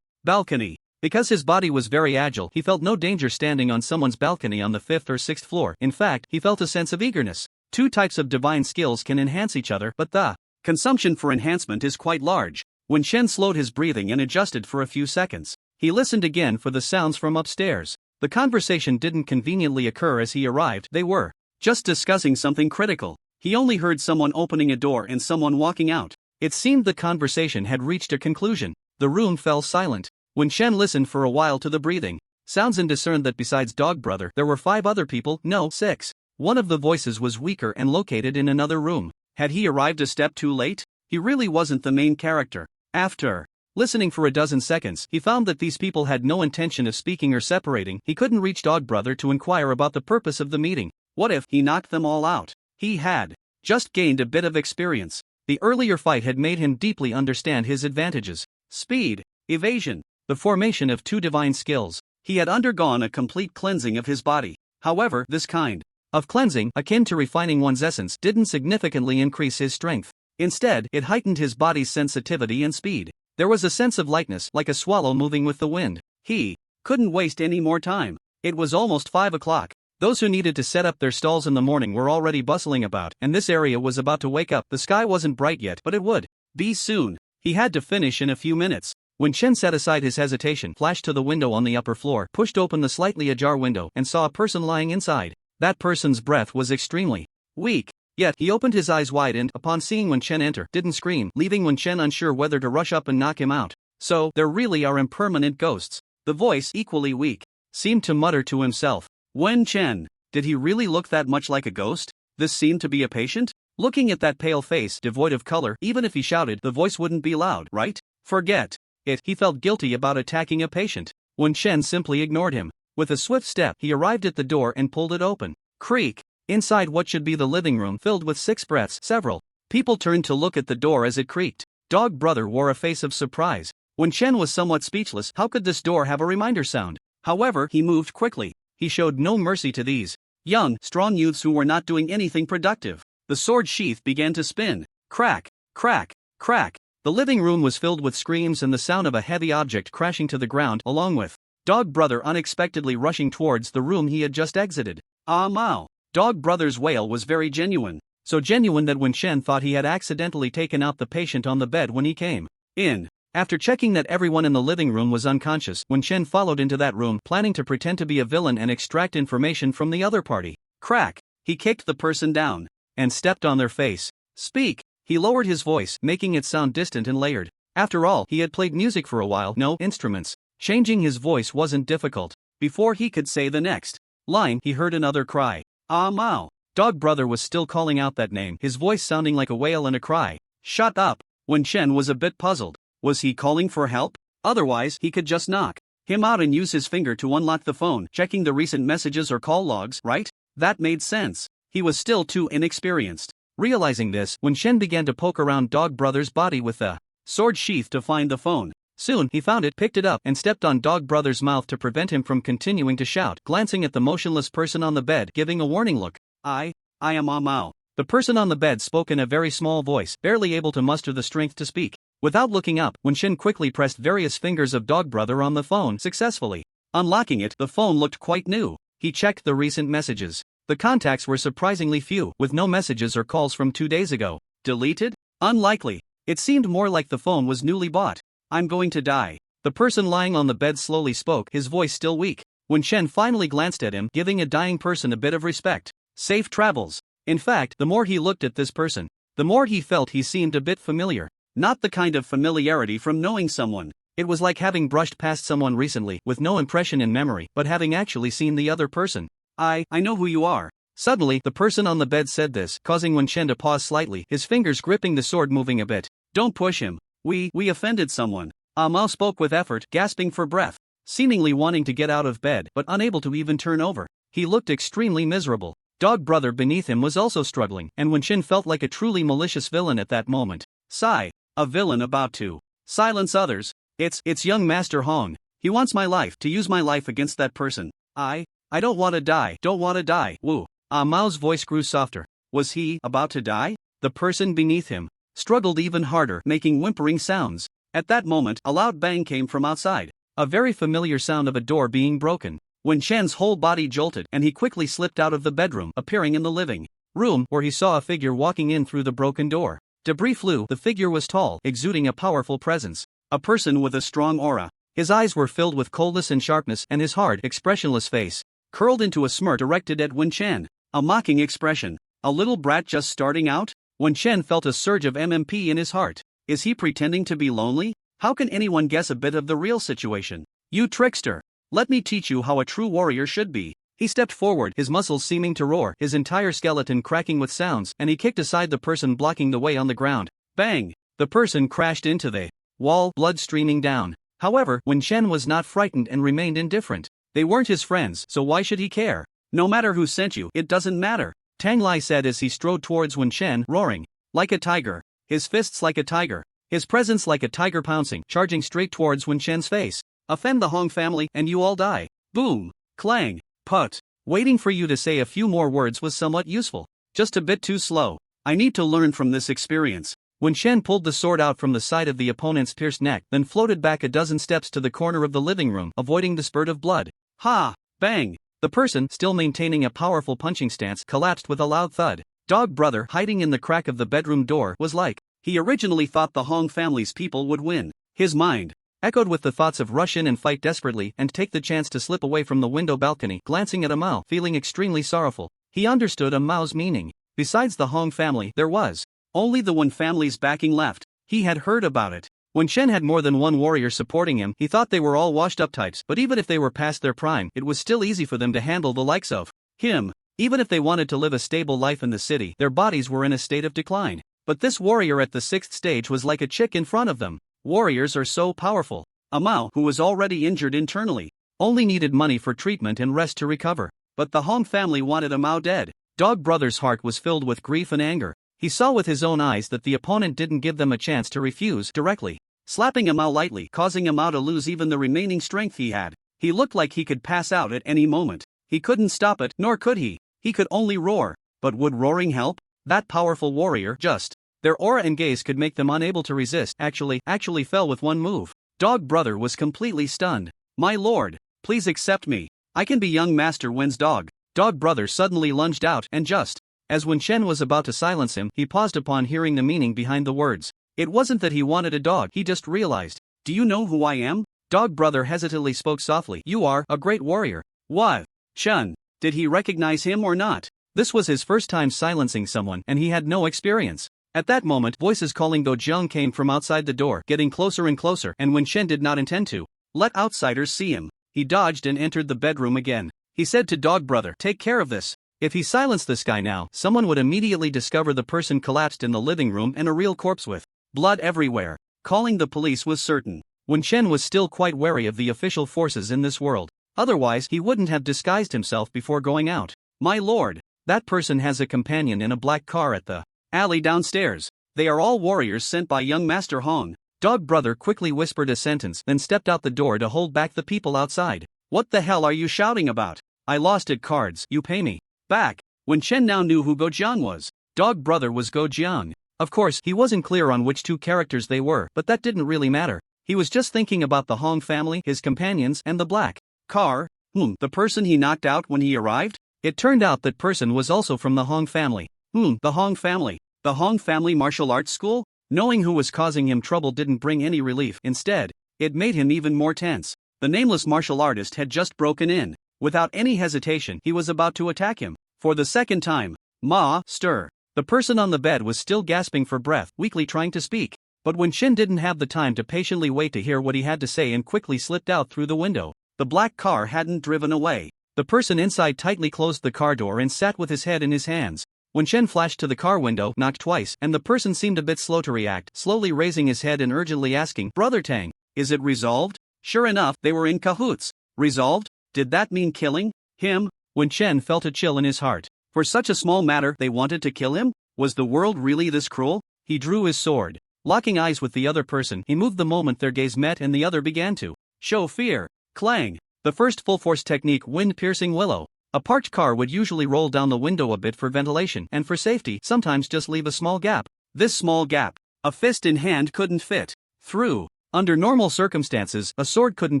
Balcony. Because his body was very agile, he felt no danger standing on someone's balcony on the 5th or 6th floor. In fact, he felt a sense of eagerness. Two types of divine skills can enhance each other, but the consumption for enhancement is quite large. When Shen slowed his breathing and adjusted for a few seconds, he listened again for the sounds from upstairs. The conversation didn't conveniently occur as he arrived. They were just discussing something critical. He only heard someone opening a door and someone walking out. It seemed the conversation had reached a conclusion. The room fell silent. When Shen listened for a while to the breathing sounds and discerned that besides Dog Brother there were 5 other people, no, 6. One of the voices was weaker and located in another room. Had he arrived a step too late? He really wasn't the main character. After listening for a dozen seconds, he found that these people had no intention of speaking or separating. He couldn't reach Dog Brother to inquire about the purpose of the meeting. What if he knocked them all out? He had just gained a bit of experience. The earlier fight had made him deeply understand his advantages. Speed, evasion, the formation of 2 divine skills. He had undergone a complete cleansing of his body. However, this kind of cleansing, akin to refining one's essence, didn't significantly increase his strength. Instead, it heightened his body's sensitivity and speed. There was a sense of lightness, like a swallow moving with the wind. He couldn't waste any more time. It was almost 5 o'clock. Those who needed to set up their stalls in the morning were already bustling about, and this area was about to wake up. The sky wasn't bright yet, but it would be soon. He had to finish in a few minutes. When Chen set aside his hesitation, flashed to the window on the upper floor, pushed open the slightly ajar window, and saw a person lying inside. That person's breath was extremely weak. Yet, he opened his eyes wide and, upon seeing Wen Chen enter, didn't scream, leaving Wen Chen unsure whether to rush up and knock him out. So, there really are impermanent ghosts. The voice, equally weak, seemed to mutter to himself. Wen Chen, did he really look that much like a ghost? This seemed to be a patient? Looking at that pale face, devoid of color, even if he shouted, the voice wouldn't be loud, right? Forget it. He felt guilty about attacking a patient. Wen Chen simply ignored him. With a swift step, he arrived at the door and pulled it open. Creak. Inside what should be the living room filled with 6 breaths, several people turned to look at the door as it creaked. Dog Brother wore a face of surprise. Wen Chen was somewhat speechless. How could this door have a reminder sound? However, he moved quickly. He showed no mercy to these young, strong youths who were not doing anything productive. The sword sheath began to spin. Crack, crack, crack. The living room was filled with screams and the sound of a heavy object crashing to the ground, along with Dog Brother unexpectedly rushing towards the room he had just exited. Ah Mao. Dog Brother's wail was very genuine. So genuine that Wen Chen thought he had accidentally taken out the patient on the bed when he came in. After checking that everyone in the living room was unconscious, Wen Chen followed into that room, planning to pretend to be a villain and extract information from the other party. Crack. He kicked the person down and stepped on their face. Speak. He lowered his voice, making it sound distant and layered. After all, he had played music for a while, no instruments. Changing his voice wasn't difficult. Before he could say the next line, he heard another cry. Ah Mao. Dog Brother was still calling out that name, his voice sounding like a wail and a cry. Shut up. Wen Chen was a bit puzzled. Was he calling for help? Otherwise, he could just knock him out and use his finger to unlock the phone, checking the recent messages or call logs, right? That made sense. He was still too inexperienced. Realizing this, Wen Chen began to poke around Dog Brother's body with the sword sheath to find the phone. Soon, he found it, picked it up, and stepped on Dog Brother's mouth to prevent him from continuing to shout, glancing at the motionless person on the bed, giving a warning look. I am Ah Mao. The person on the bed spoke in a very small voice, barely able to muster the strength to speak. Without looking up, Wen Chen quickly pressed various fingers of Dog Brother on the phone successfully. Unlocking it, the phone looked quite new. He checked the recent messages. The contacts were surprisingly few, with no messages or calls from 2 days ago. Deleted? Unlikely. It seemed more like the phone was newly bought. I'm going to die. The person lying on the bed slowly spoke, his voice still weak. Wen Chen finally glanced at him, giving a dying person a bit of respect. Safe travels. In fact, the more he looked at this person, the more he felt he seemed a bit familiar. Not the kind of familiarity from knowing someone. It was like having brushed past someone recently, with no impression in memory, but having actually seen the other person. I know who you are. Suddenly, the person on the bed said this, causing Wen Chen to pause slightly, his fingers gripping the sword moving a bit. Don't push him. We offended someone. Ah Mao spoke with effort, gasping for breath, seemingly wanting to get out of bed, but unable to even turn over. He looked extremely miserable. Dog Brother beneath him was also struggling, and Wen Chen felt like a truly malicious villain at that moment. Sigh. A villain about to silence others. It's young Master Hong. He wants my life, to use my life against that person. I don't want to die. Don't want to die. Woo. Ah Mao's voice grew softer. Was he about to die? The person beneath him struggled even harder, making whimpering sounds. At that moment, a loud bang came from outside. A very familiar sound of a door being broken. Wen Chen's whole body jolted and he quickly slipped out of the bedroom, appearing in the living room where he saw a figure walking in through the broken door. Debris flew. The figure was tall, exuding a powerful presence. A person with a strong aura. His eyes were filled with coldness and sharpness, and his hard, expressionless face curled into a smirk directed at Wen Chen. A mocking expression. A little brat just starting out? Wen Chen felt a surge of MMP in his heart. Is he pretending to be lonely? How can anyone guess a bit of the real situation? You trickster! Let me teach you how a true warrior should be. He stepped forward, his muscles seeming to roar, his entire skeleton cracking with sounds, and he kicked aside the person blocking the way on the ground. Bang! The person crashed into the wall, blood streaming down. However, Wen Chen was not frightened and remained indifferent. They weren't his friends, so why should he care? No matter who sent you, it doesn't matter, Tang Lai said as he strode towards Wen Chen, roaring like a tiger, his fists like a tiger, his presence like a tiger pouncing, charging straight towards Wen Chen's face. Offend the Hong family, and you all die. Boom! Clang! Put! Waiting for you to say a few more words was somewhat useful. Just a bit too slow. I need to learn from this experience. Wen Chen pulled the sword out from the side of the opponent's pierced neck, then floated back a dozen steps to the corner of the living room, avoiding the spurt of blood. Ha! Bang! The person, still maintaining a powerful punching stance, collapsed with a loud thud. Dog brother, hiding in the crack of the bedroom door, was like, he originally thought the Hong family's people would win. His mind echoed with the thoughts of rush in and fight desperately and take the chance to slip away from the window balcony, glancing at a Mao, feeling extremely sorrowful. He understood a Mao's meaning. Besides the Hong family, there was only the Wen family's backing left. He had heard about it. When Chen had more than one warrior supporting him, he thought they were all washed-up types, but even if they were past their prime, it was still easy for them to handle the likes of him. Even if they wanted to live a stable life in the city, their bodies were in a state of decline. But this warrior at the 6th stage was like a chick in front of them. Warriors are so powerful. A Mao, who was already injured internally, only needed money for treatment and rest to recover. But the Hong family wanted a Mao dead. Dog brother's heart was filled with grief and anger. He saw with his own eyes that the opponent didn't give them a chance to refuse directly, slapping a Mao lightly, causing a Mao to lose even the remaining strength he had. He looked like he could pass out at any moment. He couldn't stop it, nor could he. He could only roar. But would roaring help? That powerful warrior just. Their aura and gaze could make them unable to resist. Actually fell with one move. Dog brother was completely stunned. My lord, please accept me. I can be young Master Wen's dog. Dog brother suddenly lunged out and just. As Wen Chen was about to silence him, he paused upon hearing the meaning behind the words. It wasn't that he wanted a dog, he just realized. Do you know who I am? Dog brother hesitantly spoke softly. You are a great warrior. What? Chen. Did he recognize him or not? This was his first time silencing someone, and he had no experience. At that moment, voices calling Go Jiang came from outside the door, getting closer and closer, and Wen Chen did not intend to let outsiders see him. He dodged and entered the bedroom again. He said to Dog brother, take care of this. If he silenced this guy now, someone would immediately discover the person collapsed in the living room and a real corpse with blood everywhere. Calling the police was certain. Wen Chen was still quite wary of the official forces in this world. Otherwise, he wouldn't have disguised himself before going out. My lord, that person has a companion in a black car at the alley downstairs. They are all warriors sent by young Master Hong. Dog brother quickly whispered a sentence, then stepped out the door to hold back the people outside. What the hell are you shouting about? I lost at cards, you pay me back. Wen Chen now knew who Go Jiang was. Dog brother was Go Jiang. Of course, he wasn't clear on which two characters they were, but that didn't really matter. He was just thinking about the Hong family, his companions, and the black car. The person he knocked out when he arrived? It turned out that person was also from the Hong family. The Hong family. The Hong family martial arts school? Knowing who was causing him trouble didn't bring any relief. Instead, it made him even more tense. The nameless martial artist had just broken in. Without any hesitation, he was about to attack him. For the second time. Ma, stir. The person on the bed was still gasping for breath, weakly trying to speak. But Wen Chen didn't have the time to patiently wait to hear what he had to say and quickly slipped out through the window. The black car hadn't driven away. The person inside tightly closed the car door and sat with his head in his hands. Wen Chen flashed to the car window, knocked twice, and the person seemed a bit slow to react, slowly raising his head and urgently asking, Brother Tang, is it resolved? Sure enough, they were in cahoots. Resolved? Did that mean killing him? Wen Chen felt a chill in his heart. For such a small matter, they wanted to kill him? Was the world really this cruel? He drew his sword. Locking eyes with the other person, he moved the moment their gaze met and the other began to show fear. Clang. The first full-force technique, wind-piercing willow. A parked car would usually roll down the window a bit for ventilation and for safety, sometimes just leave a small gap. This small gap, a fist in hand couldn't fit through. Under normal circumstances, a sword couldn't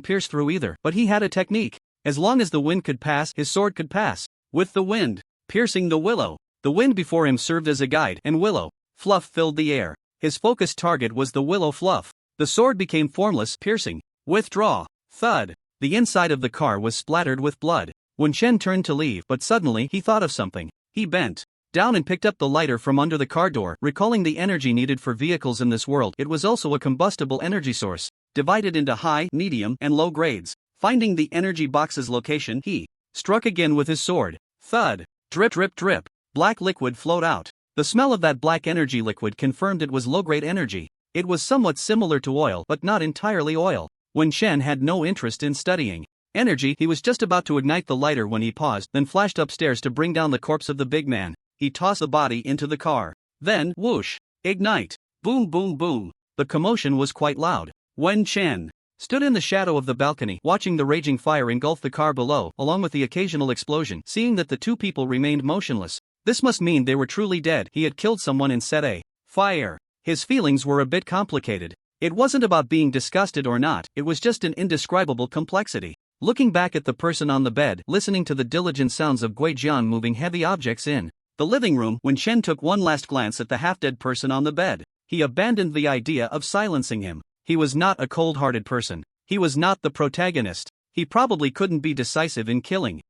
pierce through either, but he had a technique. As long as the wind could pass, his sword could pass. With the wind piercing the willow, the wind before him served as a guide, and willow fluff filled the air. His focused target was the willow fluff. The sword became formless, piercing. Withdraw. Thud. The inside of the car was splattered with blood. Wenchen turned to leave, but suddenly he thought of something. He bent down and picked up the lighter from under the car door, recalling the energy needed for vehicles in this world. It was also a combustible energy source, divided into high, medium, and low grades. Finding the energy box's location, he struck again with his sword. Thud. Drip, drip, drip. Black liquid flowed out. The smell of that black energy liquid confirmed it was low-grade energy. It was somewhat similar to oil, but not entirely oil. Wenchen had no interest in studying energy. He was just about to ignite the lighter when he paused, then flashed upstairs to bring down the corpse of the big man. He tossed the body into the car. Then, whoosh, ignite, boom, boom, boom. The commotion was quite loud. Wenchen stood in the shadow of the balcony, watching the raging fire engulf the car below, along with the occasional explosion. Seeing that the two people remained motionless, this must mean they were truly dead. He had killed someone and set a fire. His feelings were a bit complicated. It wasn't about being disgusted or not, it was just an indescribable complexity. Looking back at the person on the bed, listening to the diligent sounds of Guijian moving heavy objects in the living room, Wenchen took one last glance at the half-dead person on the bed. He abandoned the idea of silencing him. He was not a cold-hearted person. He was not the protagonist. He probably couldn't be decisive in killing.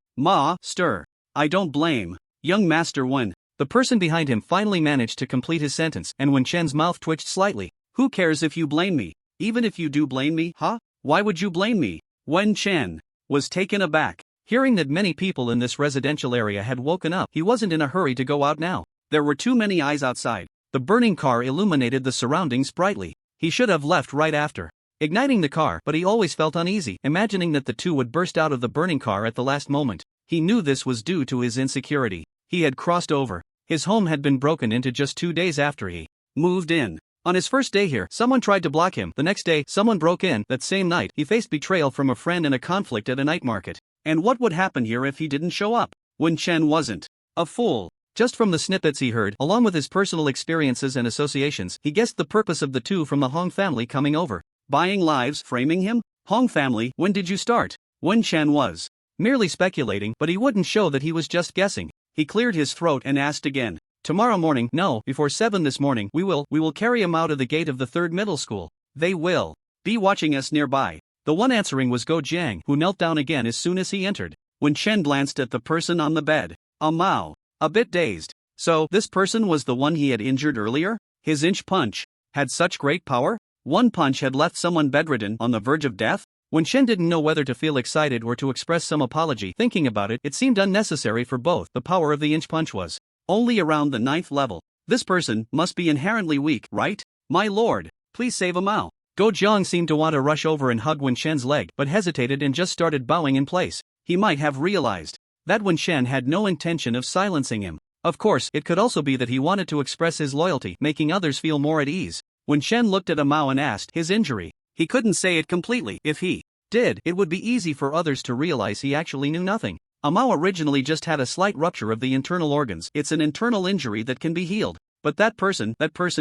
Stir. I don't blame young Master Wen. The person behind him finally managed to complete his sentence, and Wenchen's mouth twitched slightly. Who cares if you blame me? Even if you do blame me, huh? Why would you blame me? Wenchen was taken aback. Hearing that many people in this residential area had woken up, he wasn't in a hurry to go out now. There were too many eyes outside. The burning car illuminated the surroundings brightly. He should have left right after igniting the car, but he always felt uneasy, imagining that the two would burst out of the burning car at the last moment. He knew this was due to his insecurity. He had crossed over. His home had been broken into just 2 days after he moved in. On his first day here, someone tried to block him. The next day, someone broke in. That same night, he faced betrayal from a friend and a conflict at a night market. And what would happen here if he didn't show up? Wenchen wasn't a fool. Just from the snippets he heard, along with his personal experiences and associations, he guessed the purpose of the two from the Hong family coming over. Buying lives, framing him? Hong family, when did you start? Wenchen was merely speculating, but he wouldn't show that he was just guessing. He cleared his throat and asked again. Tomorrow morning, no, before 7 this morning, we will carry him out of the gate of the 3rd middle school. They will be watching us nearby. The one answering was Go Jiang, who knelt down again as soon as he entered. Wenchen glanced at the person on the bed. Mao, a bit dazed. So, this person was the one he had injured earlier? His inch punch had such great power? One punch had left someone bedridden on the verge of death? Wenchen didn't know whether to feel excited or to express some apology. Thinking about it, it seemed unnecessary for both. The power of the inch punch was only around the 9th level. This person must be inherently weak, right? My lord, please save Mao. Go Jiang seemed to want to rush over and hug Wenchen's leg, but hesitated and just started bowing in place. He might have realized that Wenchen had no intention of silencing him. Of course, it could also be that he wanted to express his loyalty, making others feel more at ease. Wenchen looked at Mao and asked his injury. He couldn't say it completely. If he did, it would be easy for others to realize he actually knew nothing. Mao originally just had a slight rupture of the internal organs. It's an internal injury that can be healed. But that person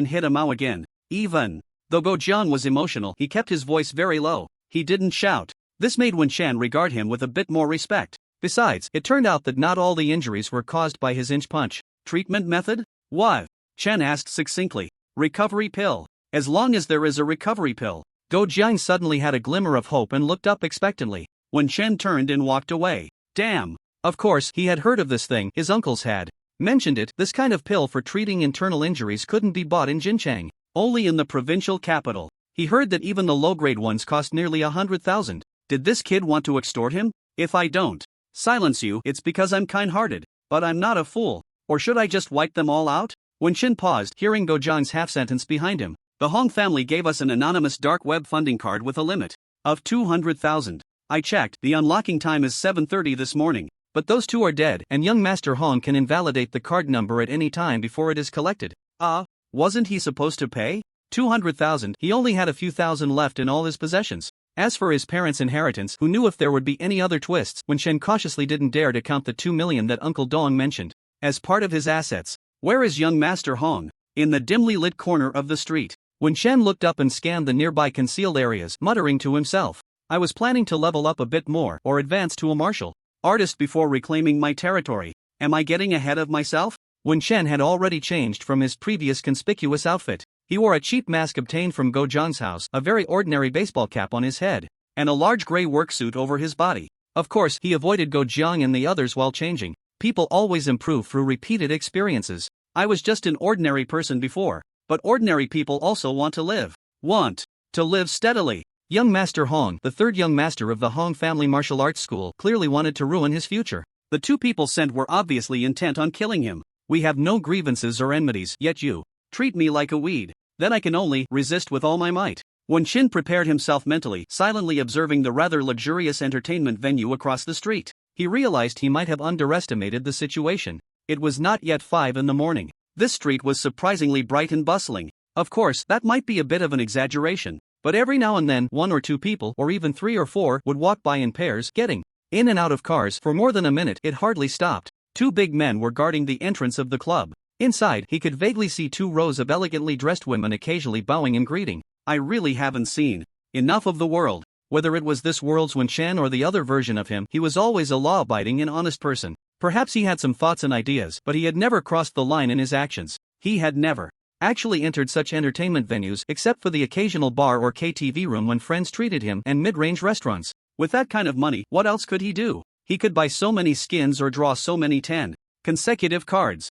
hit Mao again. Even though Go Jiang was emotional, he kept his voice very low. He didn't shout. This made Wenchen regard him with a bit more respect. Besides, it turned out that not all the injuries were caused by his inch punch. Treatment method? What? Chen asked succinctly. Recovery pill. As long as there is a recovery pill. Go Jiang suddenly had a glimmer of hope and looked up expectantly. Wenchen turned and walked away. Damn. Of course, he had heard of this thing. His uncles had mentioned it. This kind of pill for treating internal injuries couldn't be bought in Jinchang. Only in the provincial capital. He heard that even the low-grade ones cost nearly 100,000. Did this kid want to extort him? If I don't silence you, it's because I'm kind-hearted. But I'm not a fool. Or should I just wipe them all out? Wenchen paused, hearing Go Jiang's half-sentence behind him. The Hong family gave us an anonymous dark web funding card with a limit of 200,000. I checked, the unlocking time is 7:30 this morning. But those two are dead, and young Master Hong can invalidate the card number at any time before it is collected. Wasn't he supposed to pay 200,000? He only had a few thousand left in all his possessions. As for his parents' inheritance, who knew if there would be any other twists? Wenchen cautiously didn't dare to count the 2 million that Uncle Dong mentioned as part of his assets. Where is young Master Hong? In the dimly lit corner of the street. Wen Shen looked up and scanned the nearby concealed areas, muttering to himself. I was planning to level up a bit more or advance to a martial artist before reclaiming my territory. Am I getting ahead of myself? Wen Shen had already changed from his previous conspicuous outfit. He wore a cheap mask obtained from Go Zhang's house, a very ordinary baseball cap on his head, and a large gray work suit over his body. Of course, he avoided Go Zhang and the others while changing. People always improve through repeated experiences. I was just an ordinary person before, but ordinary people also want to live steadily. Young Master Hong, the third young master of the Hong family martial arts school, clearly wanted to ruin his future. The two people sent were obviously intent on killing him. We have no grievances or enmities, yet you treat me like a weed. Then I can only resist with all my might. Wen Qin prepared himself mentally, silently observing the rather luxurious entertainment venue across the street. He realized he might have underestimated the situation. It was not yet 5 in the morning. This street was surprisingly bright and bustling. Of course, that might be a bit of an exaggeration, but every now and then 1 or 2 people, or even 3 or 4, would walk by in pairs, getting in and out of cars. For more than a minute it hardly stopped. 2 big men were guarding the entrance of the club. Inside, he could vaguely see 2 rows of elegantly dressed women occasionally bowing and greeting. I really haven't seen enough of the world. Whether it was this world's Wen Shen or the other version of him, he was always a law-abiding and honest person. Perhaps he had some thoughts and ideas, but he had never crossed the line in his actions. He had never actually entered such entertainment venues except for the occasional bar or KTV room when friends treated him, and mid-range restaurants. With that kind of money, what else could he do? He could buy so many skins or draw so many 10 consecutive cards.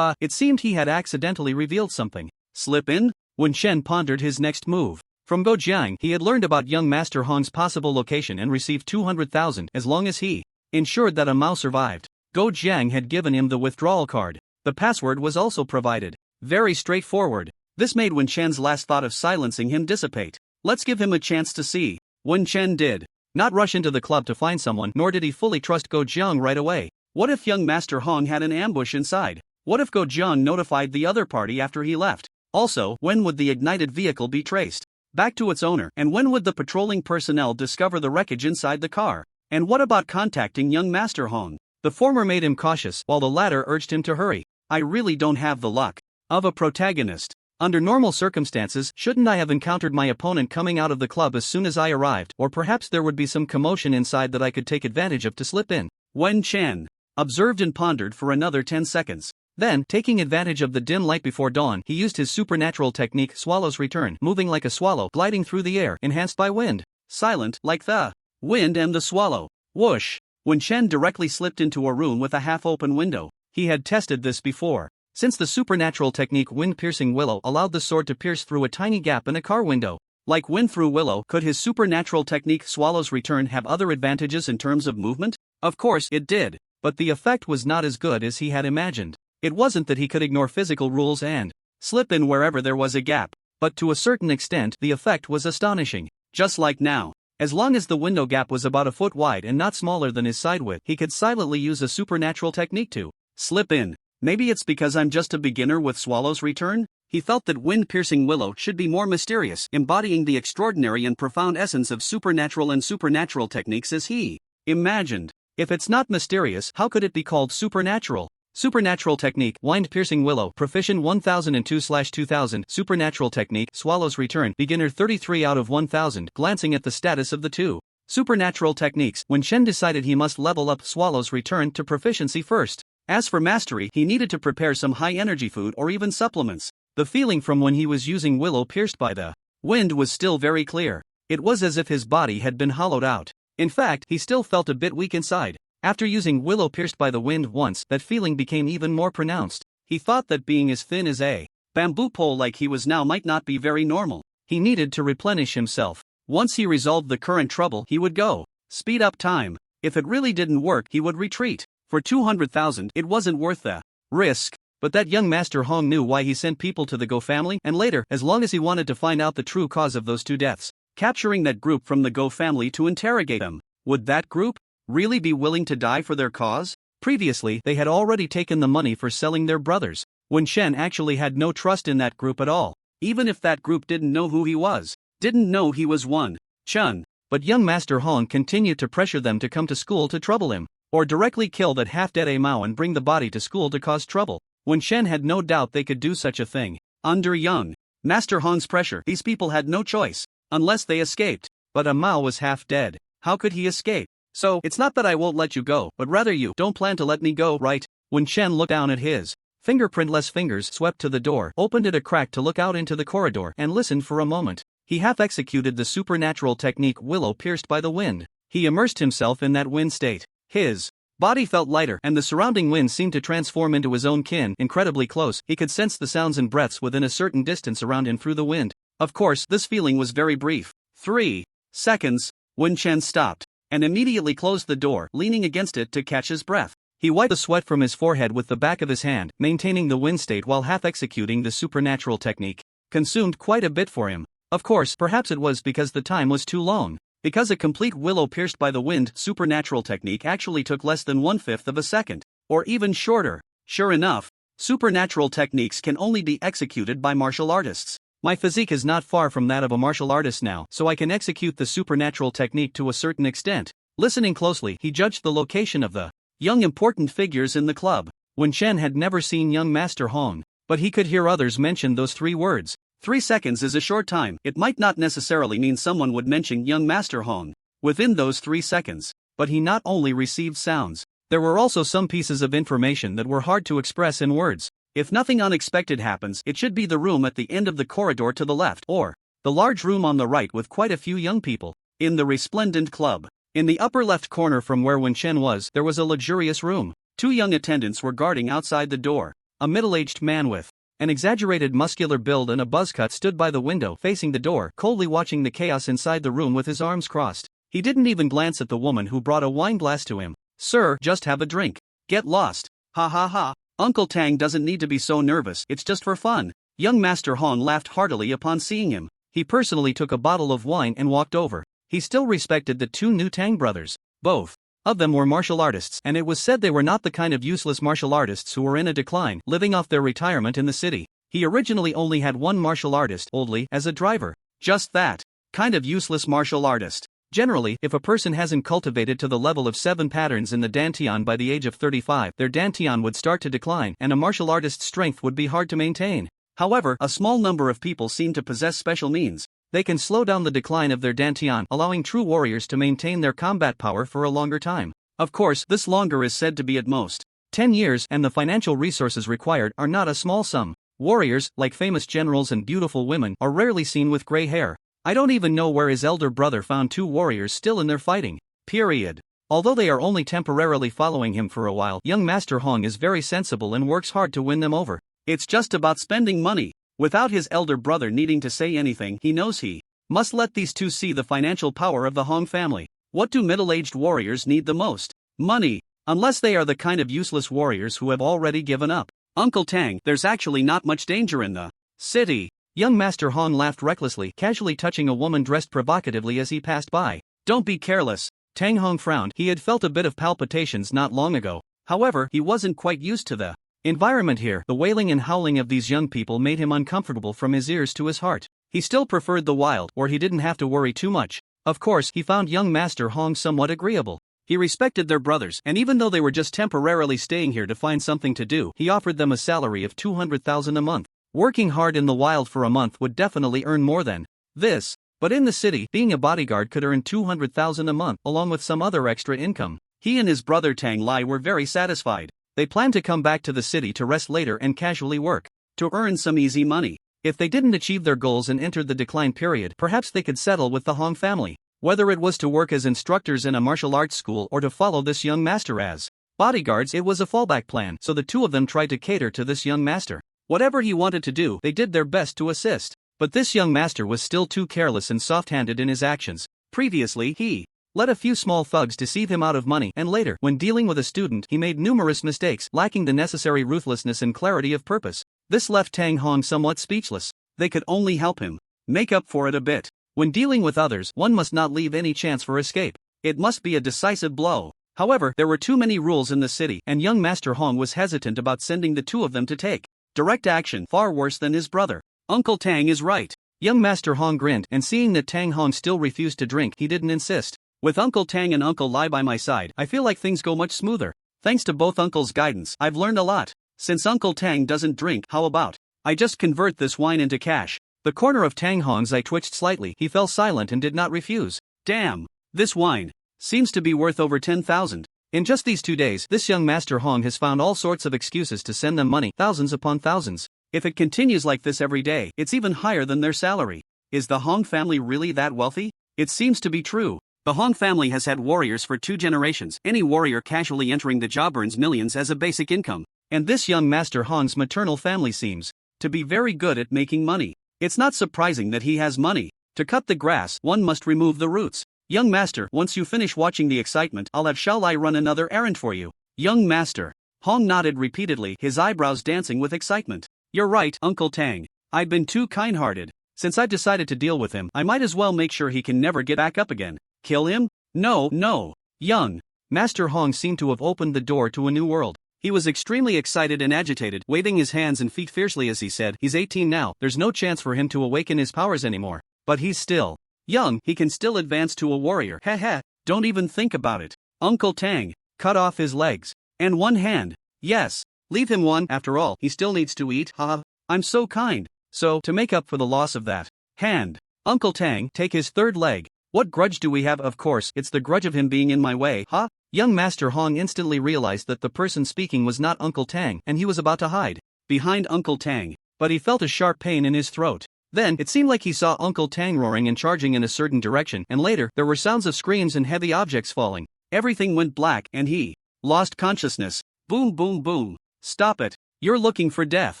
It seemed he had accidentally revealed something. Slip in? Wen Shen pondered his next move. From Go Jiang, he had learned about young Master Hong's possible location and received 200,000 as long as he ensured that a Mao survived. Go Jiang had given him the withdrawal card. The password was also provided. Very straightforward. This made Wen Shen's last thought of silencing him dissipate. Let's give him a chance to see. Wen Shen did not rush into the club to find someone, nor did he fully trust Go Jiang right away. What if young Master Hong had an ambush inside? What if Go Jiang notified the other party after he left? Also, when would the ignited vehicle be traced back to its owner, and when would the patrolling personnel discover the wreckage inside the car? And what about contacting young Master Hong? The former made him cautious, while the latter urged him to hurry. I really don't have the luck of a protagonist. Under normal circumstances, shouldn't I have encountered my opponent coming out of the club as soon as I arrived, or perhaps there would be some commotion inside that I could take advantage of to slip in? Wen Chen observed and pondered for another 10 seconds. Then, taking advantage of the dim light before dawn, he used his supernatural technique, Swallow's Return, moving like a swallow, gliding through the air, enhanced by wind. Silent, like the wind and the swallow. Whoosh! Wen Shen directly slipped into a room with a half-open window. He had tested this before. Since the supernatural technique Wind-Piercing Willow allowed the sword to pierce through a tiny gap in a car window. Like wind through willow, could his supernatural technique Swallow's Return have other advantages in terms of movement? Of course it did, but the effect was not as good as he had imagined. It wasn't that he could ignore physical rules and slip in wherever there was a gap, but to a certain extent the effect was astonishing. Just like now. As long as the window gap was about a foot wide and not smaller than his side width, he could silently use a supernatural technique to slip in. Maybe it's because I'm just a beginner with Swallow's Return? He felt that Wind-Piercing Willow should be more mysterious, embodying the extraordinary and profound essence of supernatural and supernatural techniques as he imagined. If it's not mysterious, how could it be called supernatural? Supernatural technique, Wind-Piercing Willow, Proficient 1002/2000, Supernatural technique, Swallow's Return, Beginner 33 out of 1000, glancing at the status of the two supernatural techniques, Wen Shen decided he must level up Swallow's Return to Proficiency first. As for mastery, he needed to prepare some high-energy food or even supplements. The feeling from when he was using Willow pierced by the wind was still very clear. It was as if his body had been hollowed out. In fact, he still felt a bit weak inside. After using Willow pierced by the wind once, that feeling became even more pronounced. He thought that being as thin as a bamboo pole like he was now might not be very normal. He needed to replenish himself. Once he resolved the current trouble, he would go speed up time. If it really didn't work, he would retreat. For 200,000, it wasn't worth the risk. But that young Master Hong knew why he sent people to the Go family, and later, as long as he wanted to find out the true cause of those 2 deaths, capturing that group from the Go family to interrogate them. Would that group really be willing to die for their cause? Previously, they had already taken the money for selling their brothers. Wen Shen actually had no trust in that group at all. Even if that group didn't know who he was, didn't know he was one Chun. But young Master Hong continued to pressure them to come to school to trouble him, or directly kill that half-dead A Mao and bring the body to school to cause trouble. Wen Shen had no doubt they could do such a thing. Under young Master Hong's pressure. These people had no choice. Unless they escaped. But Mao was half dead. How could he escape? So, it's not that I won't let you go, but rather you don't plan to let me go, right? When Chen looked down at his fingerprintless fingers swept to the door, opened it a crack to look out into the corridor, and listened for a moment. He half executed the supernatural technique willow pierced by the wind. He immersed himself in that wind state. His body felt lighter, and the surrounding wind seemed to transform into his own kin. Incredibly close, he could sense the sounds and breaths within a certain distance around him through the wind. Of course, this feeling was very brief. 3 seconds. When Chen stopped, and immediately closed the door, leaning against it to catch his breath. He wiped the sweat from his forehead with the back of his hand, maintaining the wind state while half executing the supernatural technique. Consumed quite a bit for him. Of course, perhaps it was because the time was too long. Because a complete willow pierced by the wind supernatural technique actually took less than 1/5 of a second. Or even shorter. Sure enough, supernatural techniques can only be executed by martial artists. My physique is not far from that of a martial artist now, so I can execute the supernatural technique to a certain extent. Listening closely, he judged the location of the young important figures in the club. When Chen had never seen young Master Hong, but he could hear others mention those 3 words. 3 seconds is a short time. It might not necessarily mean someone would mention young Master Hong within those 3 seconds. But he not only received sounds, there were also some pieces of information that were hard to express in words. If nothing unexpected happens, it should be the room at the end of the corridor to the left, or the large room on the right with quite a few young people. In the resplendent club, in the upper left corner from where Wen Chen was, there was a luxurious room. 2 young attendants were guarding outside the door. A middle-aged man with an exaggerated muscular build and a buzzcut stood by the window facing the door, coldly watching the chaos inside the room with his arms crossed. He didn't even glance at the woman who brought a wine glass to him. "Sir, just have a drink. Get lost. Ha ha ha. Uncle Tang doesn't need to be so nervous, it's just for fun." Young Master Hong laughed heartily upon seeing him. He personally took a bottle of wine and walked over. He still respected the 2 new Tang brothers. Both of them were martial artists, and it was said they were not the kind of useless martial artists who were in a decline, living off their retirement in the city. He originally only had one martial artist, Oldly, as a driver. Just that kind of useless martial artist. Generally, if a person hasn't cultivated to the level of 7 patterns in the dantian by the age of 35, their dantian would start to decline, and a martial artist's strength would be hard to maintain. However, a small number of people seem to possess special means. They can slow down the decline of their dantian, allowing true warriors to maintain their combat power for a longer time. Of course, this longer is said to be at most 10 years, and the financial resources required are not a small sum. Warriors, like famous generals and beautiful women, are rarely seen with gray hair. I don't even know where his elder brother found 2 warriors still in their fighting. Period. Although they are only temporarily following him for a while, young Master Hong is very sensible and works hard to win them over. It's just about spending money. Without his elder brother needing to say anything, he knows he must let these 2 see the financial power of the Hong family. What do middle-aged warriors need the most? Money. Unless they are the kind of useless warriors who have already given up. Uncle Tang, there's actually not much danger in the city. Young Master Hong laughed recklessly, casually touching a woman dressed provocatively as he passed by. Don't be careless. Tang Hong frowned. He had felt a bit of palpitations not long ago. However, he wasn't quite used to the environment here. The wailing and howling of these young people made him uncomfortable from his ears to his heart. He still preferred the wild, where he didn't have to worry too much. Of course, he found young Master Hong somewhat agreeable. He respected their brothers, and even though they were just temporarily staying here to find something to do, he offered them a salary of 200,000 a month. Working hard in the wild for a month would definitely earn more than this. But in the city, being a bodyguard could earn 200,000 a month, along with some other extra income. He and his brother Tang Lai were very satisfied. They planned to come back to the city to rest later and casually work, to earn some easy money. If they didn't achieve their goals and entered the decline period, perhaps they could settle with the Hong family. Whether it was to work as instructors in a martial arts school or to follow this young master as bodyguards, it was a fallback plan, so the 2 of them tried to cater to this young master. Whatever he wanted to do, they did their best to assist. But this young master was still too careless and soft-handed in his actions. Previously, he let a few small thugs deceive him out of money, and later, when dealing with a student, he made numerous mistakes, lacking the necessary ruthlessness and clarity of purpose. This left Tang Hong somewhat speechless. They could only help him make up for it a bit. When dealing with others, one must not leave any chance for escape. It must be a decisive blow. However, there were too many rules in the city, and young Master Hong was hesitant about sending the 2 of them to take direct action, far worse than his brother. Uncle Tang is right. Young Master Hong grinned, and seeing that Tang Hong still refused to drink, he didn't insist. With Uncle Tang and Uncle Lai by my side, I feel like things go much smoother. Thanks to both uncles' guidance, I've learned a lot. Since Uncle Tang doesn't drink, how about I just convert this wine into cash? The corner of Tang Hong's eye twitched slightly. He fell silent and did not refuse. Damn! This wine seems to be worth over 10,000. In just these 2 days, this young Master Hong has found all sorts of excuses to send them money, thousands upon thousands. If it continues like this every day, it's even higher than their salary. Is the Hong family really that wealthy? It seems to be true. The Hong family has had warriors for 2 generations. Any warrior casually entering the job earns millions as a basic income. And this young Master Hong's maternal family seems to be very good at making money. It's not surprising that he has money. To cut the grass, one must remove the roots. Young master, once you finish watching the excitement, shall I run another errand for you? Young master. Hong nodded repeatedly, his eyebrows dancing with excitement. You're right, Uncle Tang. I've been too kind-hearted. Since I've decided to deal with him, I might as well make sure he can never get back up again. Kill him? No. Young Master Hong seemed to have opened the door to a new world. He was extremely excited and agitated, waving his hands and feet fiercely as he said, he's 18 now, there's no chance for him to awaken his powers anymore. But he's still young, he can still advance to a warrior. Heh, don't even think about it. Uncle Tang, cut off his legs. And one hand. Yes, leave him one, after all, he still needs to eat, haha. I'm so kind. So, to make up for the loss of that hand, Uncle Tang, take his third leg. What grudge do we have? Of course, it's the grudge of him being in my way, huh? Young Master Hong instantly realized that the person speaking was not Uncle Tang, and he was about to hide behind Uncle Tang, but he felt a sharp pain in his throat. Then, it seemed like he saw Uncle Tang roaring and charging in a certain direction, and later, there were sounds of screams and heavy objects falling. Everything went black, and he lost consciousness. Boom, boom, boom. Stop it. You're looking for death.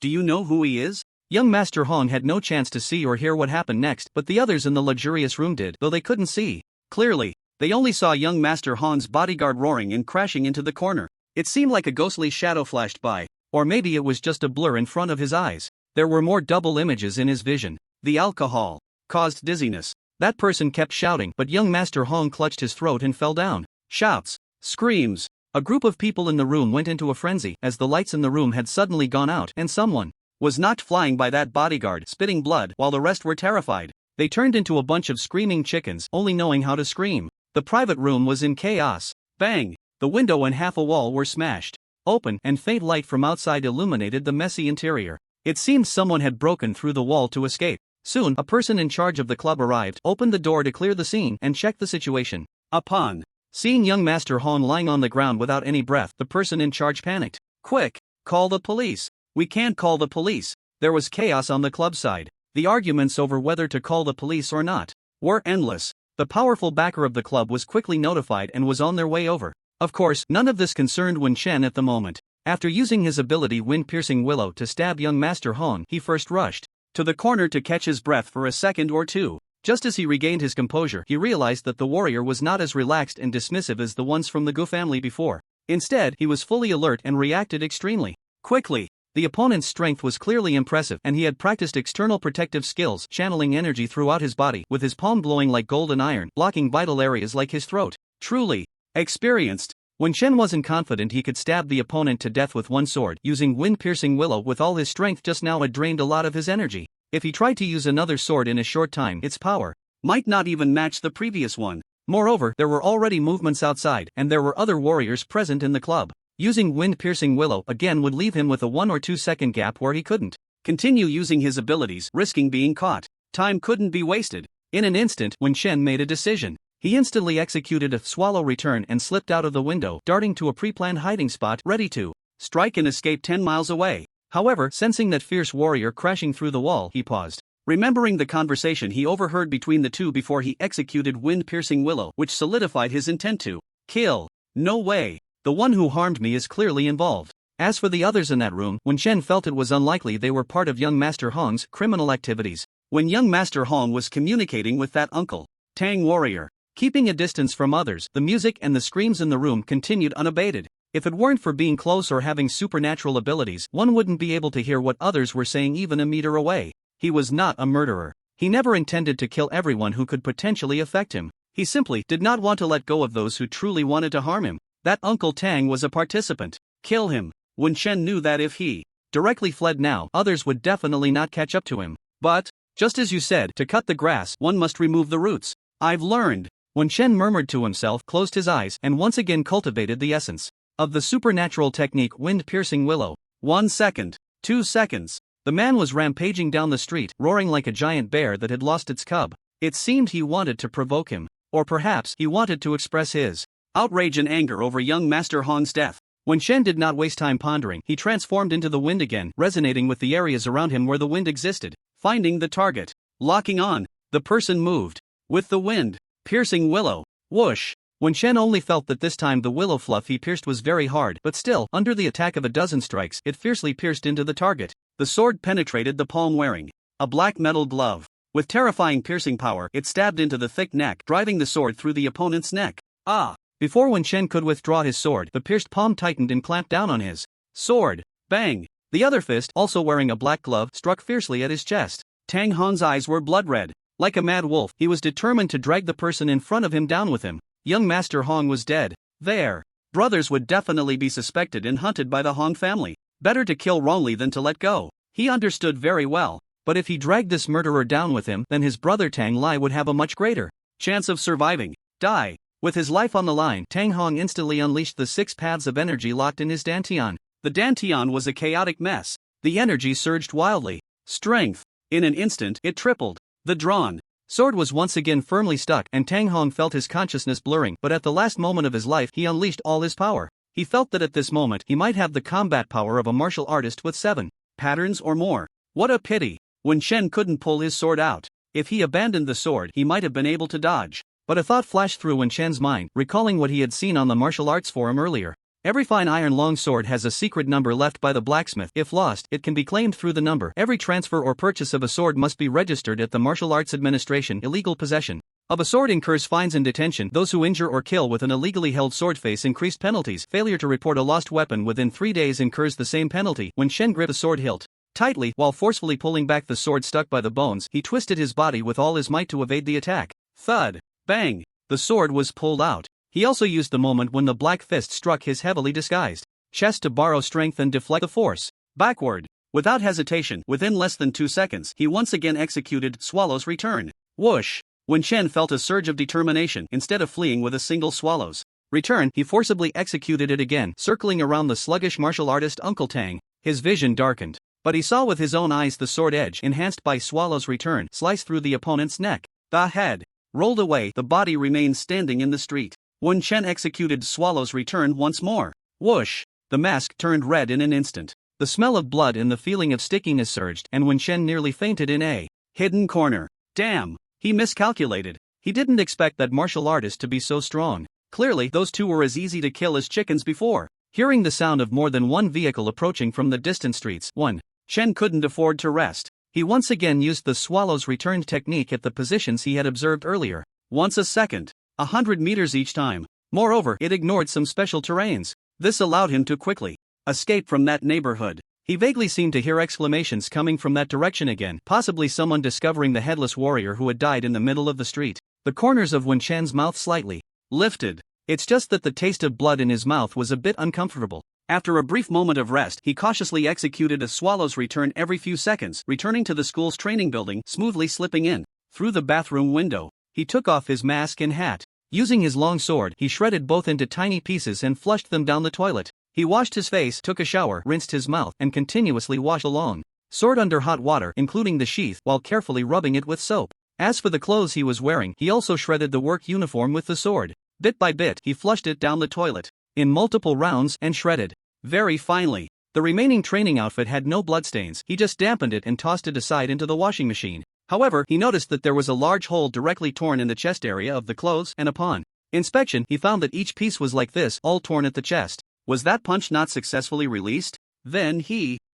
Do you know who he is? Young Master Hong had no chance to see or hear what happened next, but the others in the luxurious room did, though they couldn't see clearly. They only saw young Master Hong's bodyguard roaring and crashing into the corner. It seemed like a ghostly shadow flashed by, or maybe it was just a blur in front of his eyes. There were more double images in his vision. The alcohol caused dizziness. That person kept shouting, but young Master Hong clutched his throat and fell down. Shouts, screams. A group of people in the room went into a frenzy, as the lights in the room had suddenly gone out and someone was knocked flying by that bodyguard, spitting blood, while the rest were terrified. They turned into a bunch of screaming chickens, only knowing how to scream. The private room was in chaos. Bang! The window and half a wall were smashed open, and faint light from outside illuminated the messy interior. It seemed someone had broken through the wall to escape. Soon, a person in charge of the club arrived, opened the door to clear the scene, and checked the situation. Upon seeing young Master Hong lying on the ground without any breath, the person in charge panicked. Quick! Call the police! We can't call the police! There was chaos on the club side. The arguments over whether to call the police or not were endless. The powerful backer of the club was quickly notified and was on their way over. Of course, none of this concerned Wen Chen at the moment. After using his ability Wind-Piercing Willow to stab young Master Hong, he first rushed to the corner to catch his breath for a second or two. Just as he regained his composure, he realized that the warrior was not as relaxed and dismissive as the ones from the Gu family before. Instead, he was fully alert and reacted extremely quickly. The opponent's strength was clearly impressive, and he had practiced external protective skills, channeling energy throughout his body, with his palm glowing like golden iron, blocking vital areas like his throat. Truly experienced. When Chen wasn't confident he could stab the opponent to death with one sword, using Wind-Piercing Willow with all his strength just now had drained a lot of his energy. If he tried to use another sword in a short time, its power might not even match the previous one. Moreover, there were already movements outside, and there were other warriors present in the club. Using Wind-Piercing Willow again would leave him with a 1 or 2 second gap where he couldn't continue using his abilities, risking being caught. Time couldn't be wasted. In an instant, Wen Chen made a decision. He instantly executed a swallow return and slipped out of the window, darting to a pre-planned hiding spot, ready to strike and escape 10 miles away. However, sensing that fierce warrior crashing through the wall, he paused, remembering the conversation he overheard between the two before he executed Wind-Piercing Willow, which solidified his intent to kill. No way. The one who harmed me is clearly involved. As for the others in that room, Wen Chen felt it was unlikely they were part of young Master Hong's criminal activities. When young Master Hong was communicating with that Uncle Tang warrior, keeping a distance from others, the music and the screams in the room continued unabated. If it weren't for being close or having supernatural abilities, one wouldn't be able to hear what others were saying even a meter away. He was not a murderer. He never intended to kill everyone who could potentially affect him. He simply did not want to let go of those who truly wanted to harm him. That Uncle Tang was a participant. Kill him. Wen Chen knew that if he directly fled now, others would definitely not catch up to him. But, just as you said, to cut the grass, one must remove the roots. I've learned. Wen Chen murmured to himself, closed his eyes, and once again cultivated the essence of the supernatural technique Wind-Piercing Willow. 1 second. 2 seconds. The man was rampaging down the street, roaring like a giant bear that had lost its cub. It seemed he wanted to provoke him. Or perhaps he wanted to express his outrage and anger over young Master Hong's death. When Shen did not waste time pondering, he transformed into the wind again, resonating with the areas around him where the wind existed. Finding the target. Locking on. The person moved. With the wind. Piercing willow. Whoosh. When Shen only felt that this time the willow fluff he pierced was very hard, but still, under the attack of a dozen strikes, it fiercely pierced into the target. The sword penetrated the palm wearing a black metal glove. With terrifying piercing power, it stabbed into the thick neck, driving the sword through the opponent's neck. Ah! Before Wen Chen could withdraw his sword, the pierced palm tightened and clamped down on his sword. Bang! The other fist, also wearing a black glove, struck fiercely at his chest. Tang Hong's eyes were blood red. Like a mad wolf, he was determined to drag the person in front of him down with him. Young Master Hong was dead. Their brothers would definitely be suspected and hunted by the Hong family. Better to kill wrongly than to let go. He understood very well. But if he dragged this murderer down with him, then his brother Tang Lai would have a much greater chance of surviving. Die. With his life on the line, Tang Hong instantly unleashed the 6 paths of energy locked in his dantian. The dantian was a chaotic mess. The energy surged wildly. Strength. In an instant, it tripled. The drawn sword was once again firmly stuck, and Tang Hong felt his consciousness blurring, but at the last moment of his life he unleashed all his power. He felt that at this moment he might have the combat power of a martial artist with 7 patterns or more. What a pity. When Shen couldn't pull his sword out. If he abandoned the sword, he might have been able to dodge. But a thought flashed through Wen Chen's mind, recalling what he had seen on the martial arts forum earlier. Every fine iron long sword has a secret number left by the blacksmith. If lost, it can be claimed through the number. Every transfer or purchase of a sword must be registered at the Martial Arts Administration. Illegal possession of a sword incurs fines and detention. Those who injure or kill with an illegally held sword face increased penalties. Failure to report a lost weapon within 3 days incurs the same penalty. When Shen gripped the sword hilt tightly, while forcefully pulling back the sword stuck by the bones, he twisted his body with all his might to evade the attack. Thud. Bang. The sword was pulled out. He also used the moment when the black fist struck his heavily disguised chest to borrow strength and deflect the force. Backward. Without hesitation, within less than 2 seconds, he once again executed Swallow's Return. Whoosh. When Chen felt a surge of determination, instead of fleeing with a single Swallow's Return, he forcibly executed it again, circling around the sluggish martial artist Uncle Tang. His vision darkened. But he saw with his own eyes the sword edge, enhanced by Swallow's Return, slice through the opponent's neck. The head rolled away, the body remained standing in the street. Wen Chen executed Swallow's Return once more. Whoosh! The mask turned red in an instant. The smell of blood and the feeling of stickiness surged, and Wen Chen nearly fainted in a hidden corner. Damn! He miscalculated. He didn't expect that martial artist to be so strong. Clearly, those two were as easy to kill as chickens before. Hearing the sound of more than one vehicle approaching from the distant streets, Wen Chen couldn't afford to rest. He once again used the Swallow's Return technique at the positions he had observed earlier. Once a second. 100 meters each time. Moreover, it ignored some special terrains. This allowed him to quickly escape from that neighborhood. He vaguely seemed to hear exclamations coming from that direction again, possibly someone discovering the headless warrior who had died in the middle of the street. The corners of Wen Chen's mouth slightly lifted. It's just that the taste of blood in his mouth was a bit uncomfortable. After a brief moment of rest, he cautiously executed a Swallow's Return every few seconds, returning to the school's training building, smoothly slipping in through the bathroom window. He took off his mask and hat. Using his long sword, he shredded both into tiny pieces and flushed them down the toilet. He washed his face, took a shower, rinsed his mouth, and continuously washed along sword under hot water, including the sheath, while carefully rubbing it with soap. As for the clothes he was wearing, he also shredded the work uniform with the sword. Bit by bit, he flushed it down the toilet in multiple rounds and shredded very finely. The remaining training outfit had no bloodstains. He just dampened it and tossed it aside into the washing machine. However, he noticed that there was a large hole directly torn in the chest area of the clothes, and upon inspection, he found that each piece was like this, all torn at the chest. Was that punch not successfully released? Then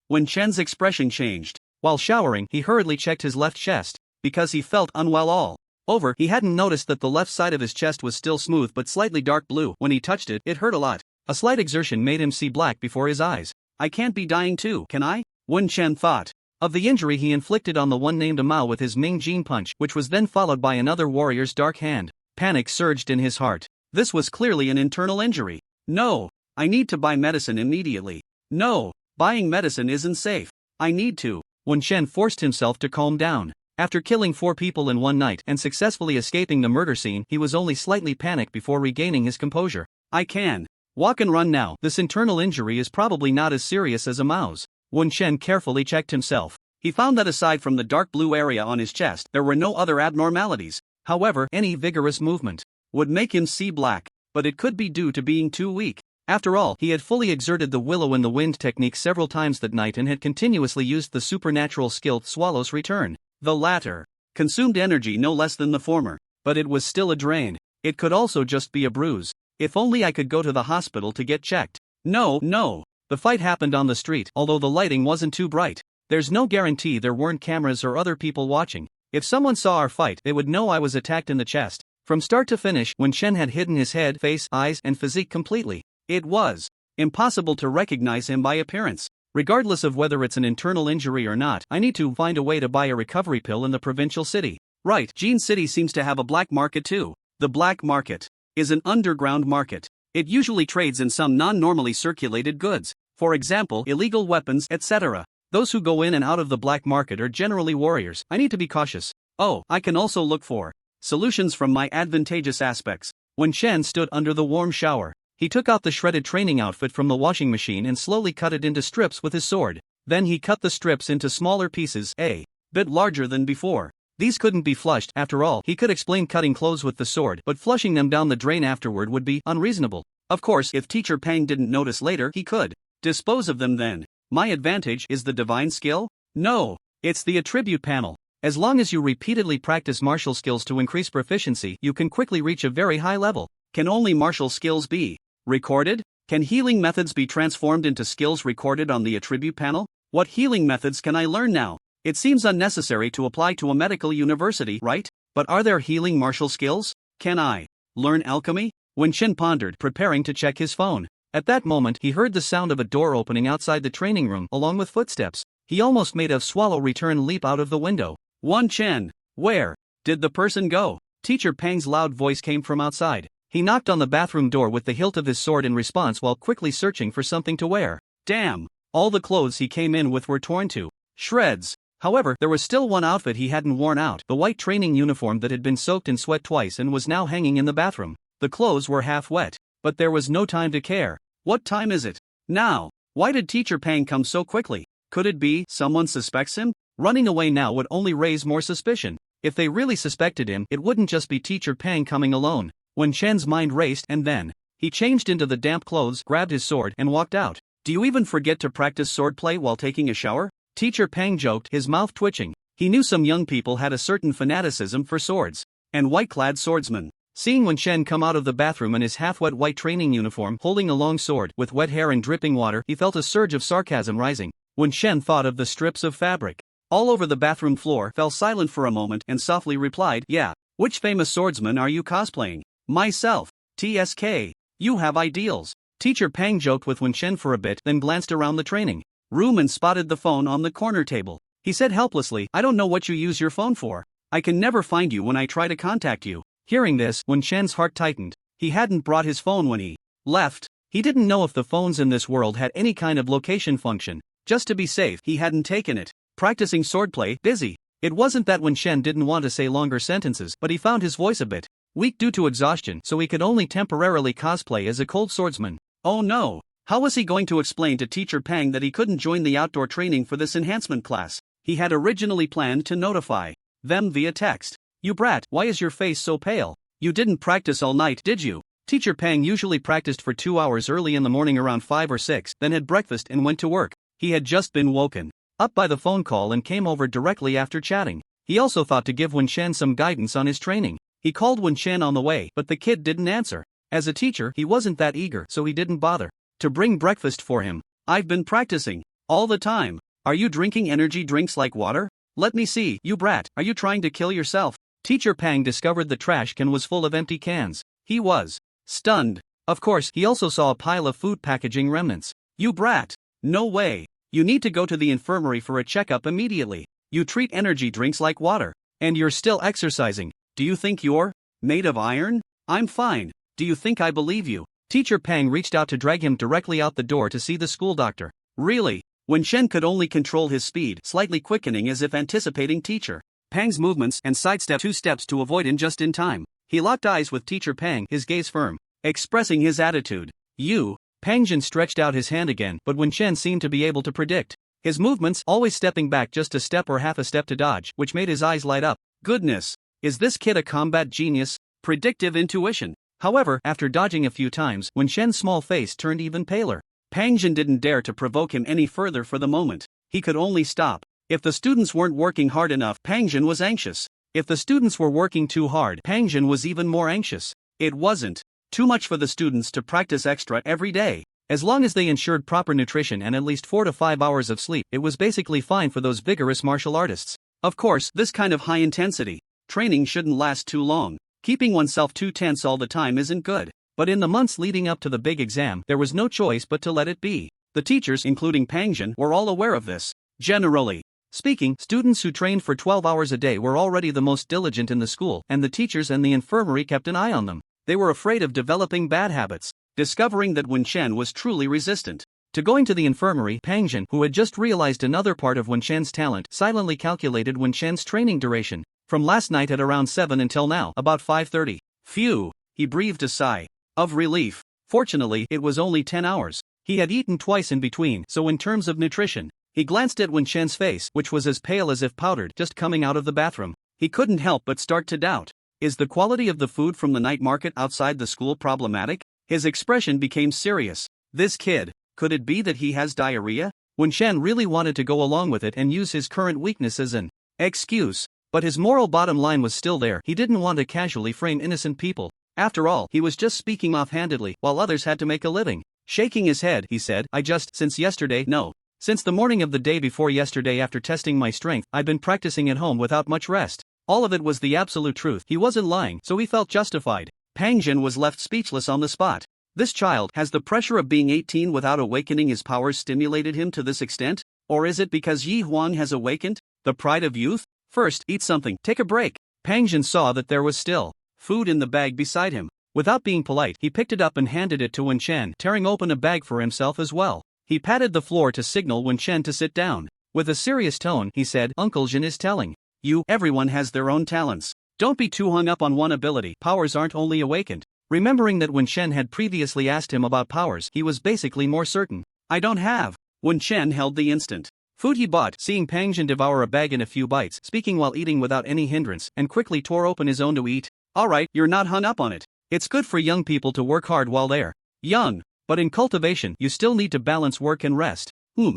Wen Chen's expression changed. While showering, he hurriedly checked his left chest, because he felt unwell all over. He hadn't noticed that the left side of his chest was still smooth but slightly dark blue. When he touched it, it hurt a lot. A slight exertion made him see black before his eyes. I can't be dying too, can I? Wen Chen thought of the injury he inflicted on the one named Mao with his Ming Jin punch, which was then followed by another warrior's dark hand. Panic surged in his heart. This was clearly an internal injury. No, I need to buy medicine immediately. No, buying medicine isn't safe. I need to. Wen Chen forced himself to calm down. After killing 4 people in one night and successfully escaping the murder scene, he was only slightly panicked before regaining his composure. I can walk and run now. This internal injury is probably not as serious as a Mao's. Wen Chen carefully checked himself. He found that aside from the dark blue area on his chest, there were no other abnormalities. However, any vigorous movement would make him see black, but it could be due to being too weak. After all, he had fully exerted the willow in the wind technique several times that night and had continuously used the supernatural skill Swallow's Return. The latter consumed energy no less than the former, but it was still a drain. It could also just be a bruise. If only I could go to the hospital to get checked. No. The fight happened on the street, although the lighting wasn't too bright. There's no guarantee there weren't cameras or other people watching. If someone saw our fight, they would know I was attacked in the chest. From start to finish, Wen Shen had hidden his head, face, eyes, and physique completely. It was impossible to recognize him by appearance. Regardless of whether it's an internal injury or not, I need to find a way to buy a recovery pill in the provincial city. Right, Jean City seems to have a black market too. The black market is an underground market. It usually trades in some non-normally circulated goods. For example, illegal weapons, etc. Those who go in and out of the black market are generally warriors. I need to be cautious. Oh, I can also look for solutions from my advantageous aspects. When Shen stood under the warm shower, he took out the shredded training outfit from the washing machine and slowly cut it into strips with his sword. Then he cut the strips into smaller pieces, a bit larger than before. These couldn't be flushed. After all, he could explain cutting clothes with the sword, but flushing them down the drain afterward would be unreasonable. Of course, if Teacher Pang didn't notice later, he could dispose of them then. My advantage is the divine skill? No, it's the attribute panel. As long as you repeatedly practice martial skills to increase proficiency, you can quickly reach a very high level. Can only martial skills be recorded? Can healing methods be transformed into skills recorded on the attribute panel? What healing methods can I learn now? It seems unnecessary to apply to a medical university, right? But are there healing martial skills? Can I learn alchemy? Wen Shen pondered, preparing to check his phone. At that moment, he heard the sound of a door opening outside the training room, along with footsteps. He almost made a Swallow Return leap out of the window. Wen Shen, where did the person go? Teacher Pang's loud voice came from outside. He knocked on the bathroom door with the hilt of his sword in response while quickly searching for something to wear. Damn! All the clothes he came in with were torn to shreds. However, there was still one outfit he hadn't worn out, the white training uniform that had been soaked in sweat twice and was now hanging in the bathroom. The clothes were half wet, but there was no time to care. What time is it? Now. Why did Teacher Pang come so quickly? Could it be someone suspects him? Running away now would only raise more suspicion. If they really suspected him, it wouldn't just be Teacher Pang coming alone. Wen Shen's mind raced and then he changed into the damp clothes, grabbed his sword, and walked out. Do you even forget to practice swordplay while taking a shower? Teacher Pang joked, his mouth twitching. He knew some young people had a certain fanaticism for swords and white-clad swordsmen. Seeing Wen Shen come out of the bathroom in his half-wet white training uniform holding a long sword with wet hair and dripping water, he felt a surge of sarcasm rising. Wen Shen thought of the strips of fabric all over the bathroom floor, fell silent for a moment, and softly replied, yeah. Which famous swordsman are you cosplaying? Myself. TSK. You have ideals. Teacher Pang joked with Wen Shen for a bit, then glanced around the training room and spotted the phone on the corner table. He said helplessly, I don't know what you use your phone for. I can never find you when I try to contact you. Hearing this, Wen Shen's heart tightened. He hadn't brought his phone when he left. He didn't know if the phones in this world had any kind of location function. Just to be safe, he hadn't taken it. Practicing swordplay, busy. It wasn't that Wen Shen didn't want to say longer sentences, but he found his voice a bit weak due to exhaustion, so he could only temporarily cosplay as a cold swordsman. Oh no! How was he going to explain to Teacher Pang that he couldn't join the outdoor training for this enhancement class? He had originally planned to notify them via text. You brat, why is your face so pale? You didn't practice all night, did you? Teacher Pang usually practiced for 2 hours early in the morning around 5 or 6, then had breakfast and went to work. He had just been woken up by the phone call and came over directly after chatting. He also thought to give Wen Shen some guidance on his training. He called Wen Shen on the way, but the kid didn't answer. As a teacher, he wasn't that eager, so he didn't bother to bring breakfast for him. I've been practicing all the time. Are you drinking energy drinks like water? Let me see, you brat, are you trying to kill yourself? Teacher Pang discovered the trash can was full of empty cans. He was stunned. Of course, he also saw a pile of food packaging remnants. You brat! No way! You need to go to the infirmary for a checkup immediately. You treat energy drinks like water. And you're still exercising. Do you think you're made of iron? I'm fine. Do you think I believe you? Teacher Pang reached out to drag him directly out the door to see the school doctor. Really? Wen Shen could only control his speed, slightly quickening as if anticipating Teacher Pang's movements and sidestepped 2 steps to avoid him just in time. He locked eyes with Teacher Pang, his gaze firm, expressing his attitude. You. Pang Jin stretched out his hand again, but Wen Shen seemed to be able to predict His movements always stepping back just a step or half a step to dodge, which made his eyes light up. Goodness! Is this kid a combat genius? Predictive intuition. However, after dodging a few times, Wen Shen's small face turned even paler. Pang Jin didn't dare to provoke him any further for the moment. He could only stop. If the students weren't working hard enough, Pang Jin was anxious. If the students were working too hard, Pang Jin was even more anxious. It wasn't too much for the students to practice extra every day. As long as they ensured proper nutrition and at least 4 to 5 hours of sleep, it was basically fine for those vigorous martial artists. Of course, this kind of high-intensity training shouldn't last too long. Keeping oneself too tense all the time isn't good. But in the months leading up to the big exam, there was no choice but to let it be. The teachers, including Pang Jin, were all aware of this. Generally speaking, students who trained for 12 hours a day were already the most diligent in the school, and the teachers and the infirmary kept an eye on them. They were afraid of developing bad habits. Discovering that Wen Shen was truly resistant to going to the infirmary, Pang Jin, who had just realized another part of Wen Shen's talent, silently calculated Wen Shen's training duration. From last night at around 7 until now, about 5:30. Phew, he breathed a sigh of relief. Fortunately, it was only 10 hours. He had eaten twice in between, so in terms of nutrition, he glanced at Wen Shen's face, which was as pale as if powdered, just coming out of the bathroom. He couldn't help but start to doubt. Is the quality of the food from the night market outside the school problematic? His expression became serious. This kid, could it be that he has diarrhea? Wen Shen really wanted to go along with it and use his current weakness as an excuse. But his moral bottom line was still there. He didn't want to casually frame innocent people. After all, he was just speaking offhandedly, while others had to make a living. Shaking his head, he said, since yesterday, no. Since the morning of the day before yesterday, after testing my strength, I'd been practicing at home without much rest. All of it was the absolute truth. He wasn't lying, so he felt justified. Pang Jin was left speechless on the spot. This child, has the pressure of being 18 without awakening his powers stimulated him to this extent? Or is it because Yi Huang has awakened? The pride of youth? First, eat something, take a break. Pang Jin saw that there was still food in the bag beside him. Without being polite, he picked it up and handed it to Wen Shen, tearing open a bag for himself as well. He patted the floor to signal Wen Shen to sit down. With a serious tone, he said, Uncle Jin is telling you, everyone has their own talents. Don't be too hung up on one ability. Powers aren't only awakened. Remembering that Wen Shen had previously asked him about powers, he was basically more certain. I don't have. Wen Shen held the instant food he bought, seeing Pang Jin devour a bag in a few bites, speaking while eating without any hindrance, and quickly tore open his own to eat. Alright, you're not hung up on it. It's good for young people to work hard while they're young. But in cultivation, you still need to balance work and rest.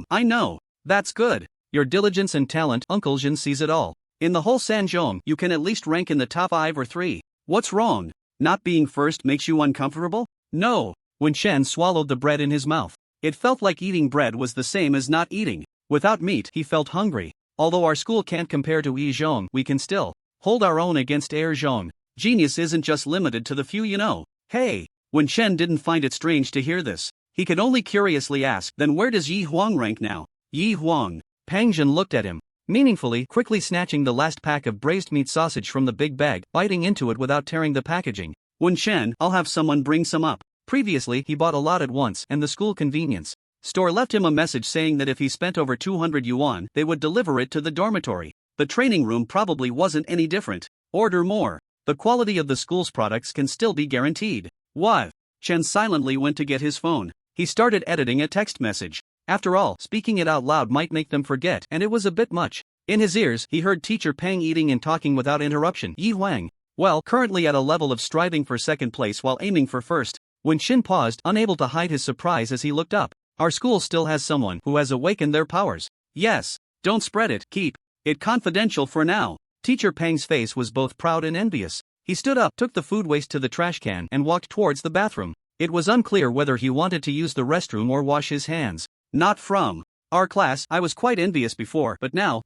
I know. That's good. Your diligence and talent, Uncle Jin sees it all. In the whole Sanzhong, you can at least rank in the top 5 or 3. What's wrong? Not being first makes you uncomfortable? No. Wen Shen swallowed the bread in his mouth. It felt like eating bread was the same as not eating. Without meat, he felt hungry. Although our school can't compare to Yizhong, we can still hold our own against Erzhong. Genius isn't just limited to the few you know. Hey! Wen Shen didn't find it strange to hear this. He could only curiously ask, then where does Yi Huang rank now? Yi Huang. Pang Jin looked at him meaningfully, quickly snatching the last pack of braised meat sausage from the big bag, biting into it without tearing the packaging. Wen Shen, I'll have someone bring some up. Previously, he bought a lot at once, and the school convenience store left him a message saying that if he spent over 200 yuan, they would deliver it to the dormitory. The training room probably wasn't any different. Order more. The quality of the school's products can still be guaranteed. What? Chen silently went to get his phone. He started editing a text message. After all, speaking it out loud might make them forget, and it was a bit much. In his ears, he heard Teacher Pang eating and talking without interruption. Yi Huang. Well, currently at a level of striving for second place while aiming for first. Wen Shen paused, unable to hide his surprise as he looked up. Our school still has someone who has awakened their powers. Yes. Don't spread it, keep it confidential for now. Teacher Pang's face was both proud and envious. He stood up, took the food waste to the trash can, and walked towards the bathroom. It was unclear whether he wanted to use the restroom or wash his hands. Not from our class. I was quite envious before, but now.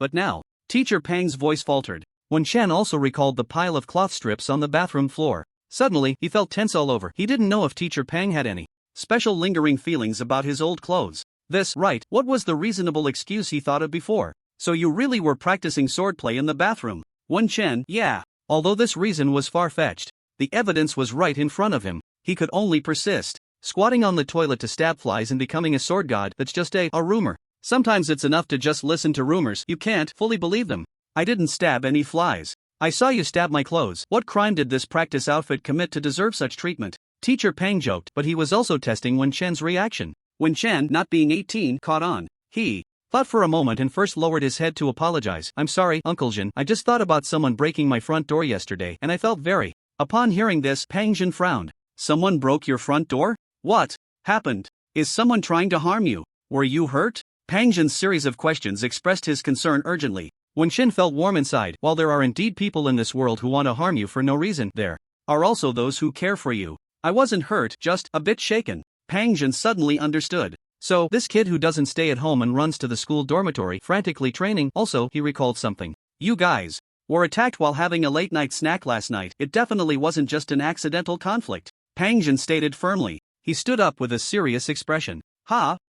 Teacher Pang's voice faltered. Wen Shen also recalled the pile of cloth strips on the bathroom floor. Suddenly, he felt tense all over. He didn't know if Teacher Pang had any special lingering feelings about his old clothes. What was the reasonable excuse he thought of before? So you really were practicing swordplay in the bathroom? Wen Shen, yeah. Although this reason was far-fetched, the evidence was right in front of him. He could only persist. Squatting on the toilet to stab flies and becoming a sword god, that's just a rumor. Sometimes it's enough to just listen to rumors. You can't fully believe them. I didn't stab any flies. I saw you stab my clothes. What crime did this practice outfit commit to deserve such treatment? Teacher Pang joked, but he was also testing Wen Shen's reaction. Wen Shen, not being 18, caught on. He thought for a moment and first lowered his head to apologize. I'm sorry, Uncle Jin, I just thought about someone breaking my front door yesterday and I felt very. Upon hearing this, Pang Jin frowned. Someone broke your front door? What happened? Is someone trying to harm you? Were you hurt? Pang Jin's series of questions expressed his concern urgently. Wen Shen felt warm inside. While there are indeed people in this world who want to harm you for no reason, there are also those who care for you. I wasn't hurt, just a bit shaken. Pang Jin suddenly understood. So, this kid who doesn't stay at home and runs to the school dormitory, frantically training. Also, he recalled something. You guys were attacked while having a late-night snack last night. It definitely wasn't just an accidental conflict, Pang Jin stated firmly. He stood up with a serious expression.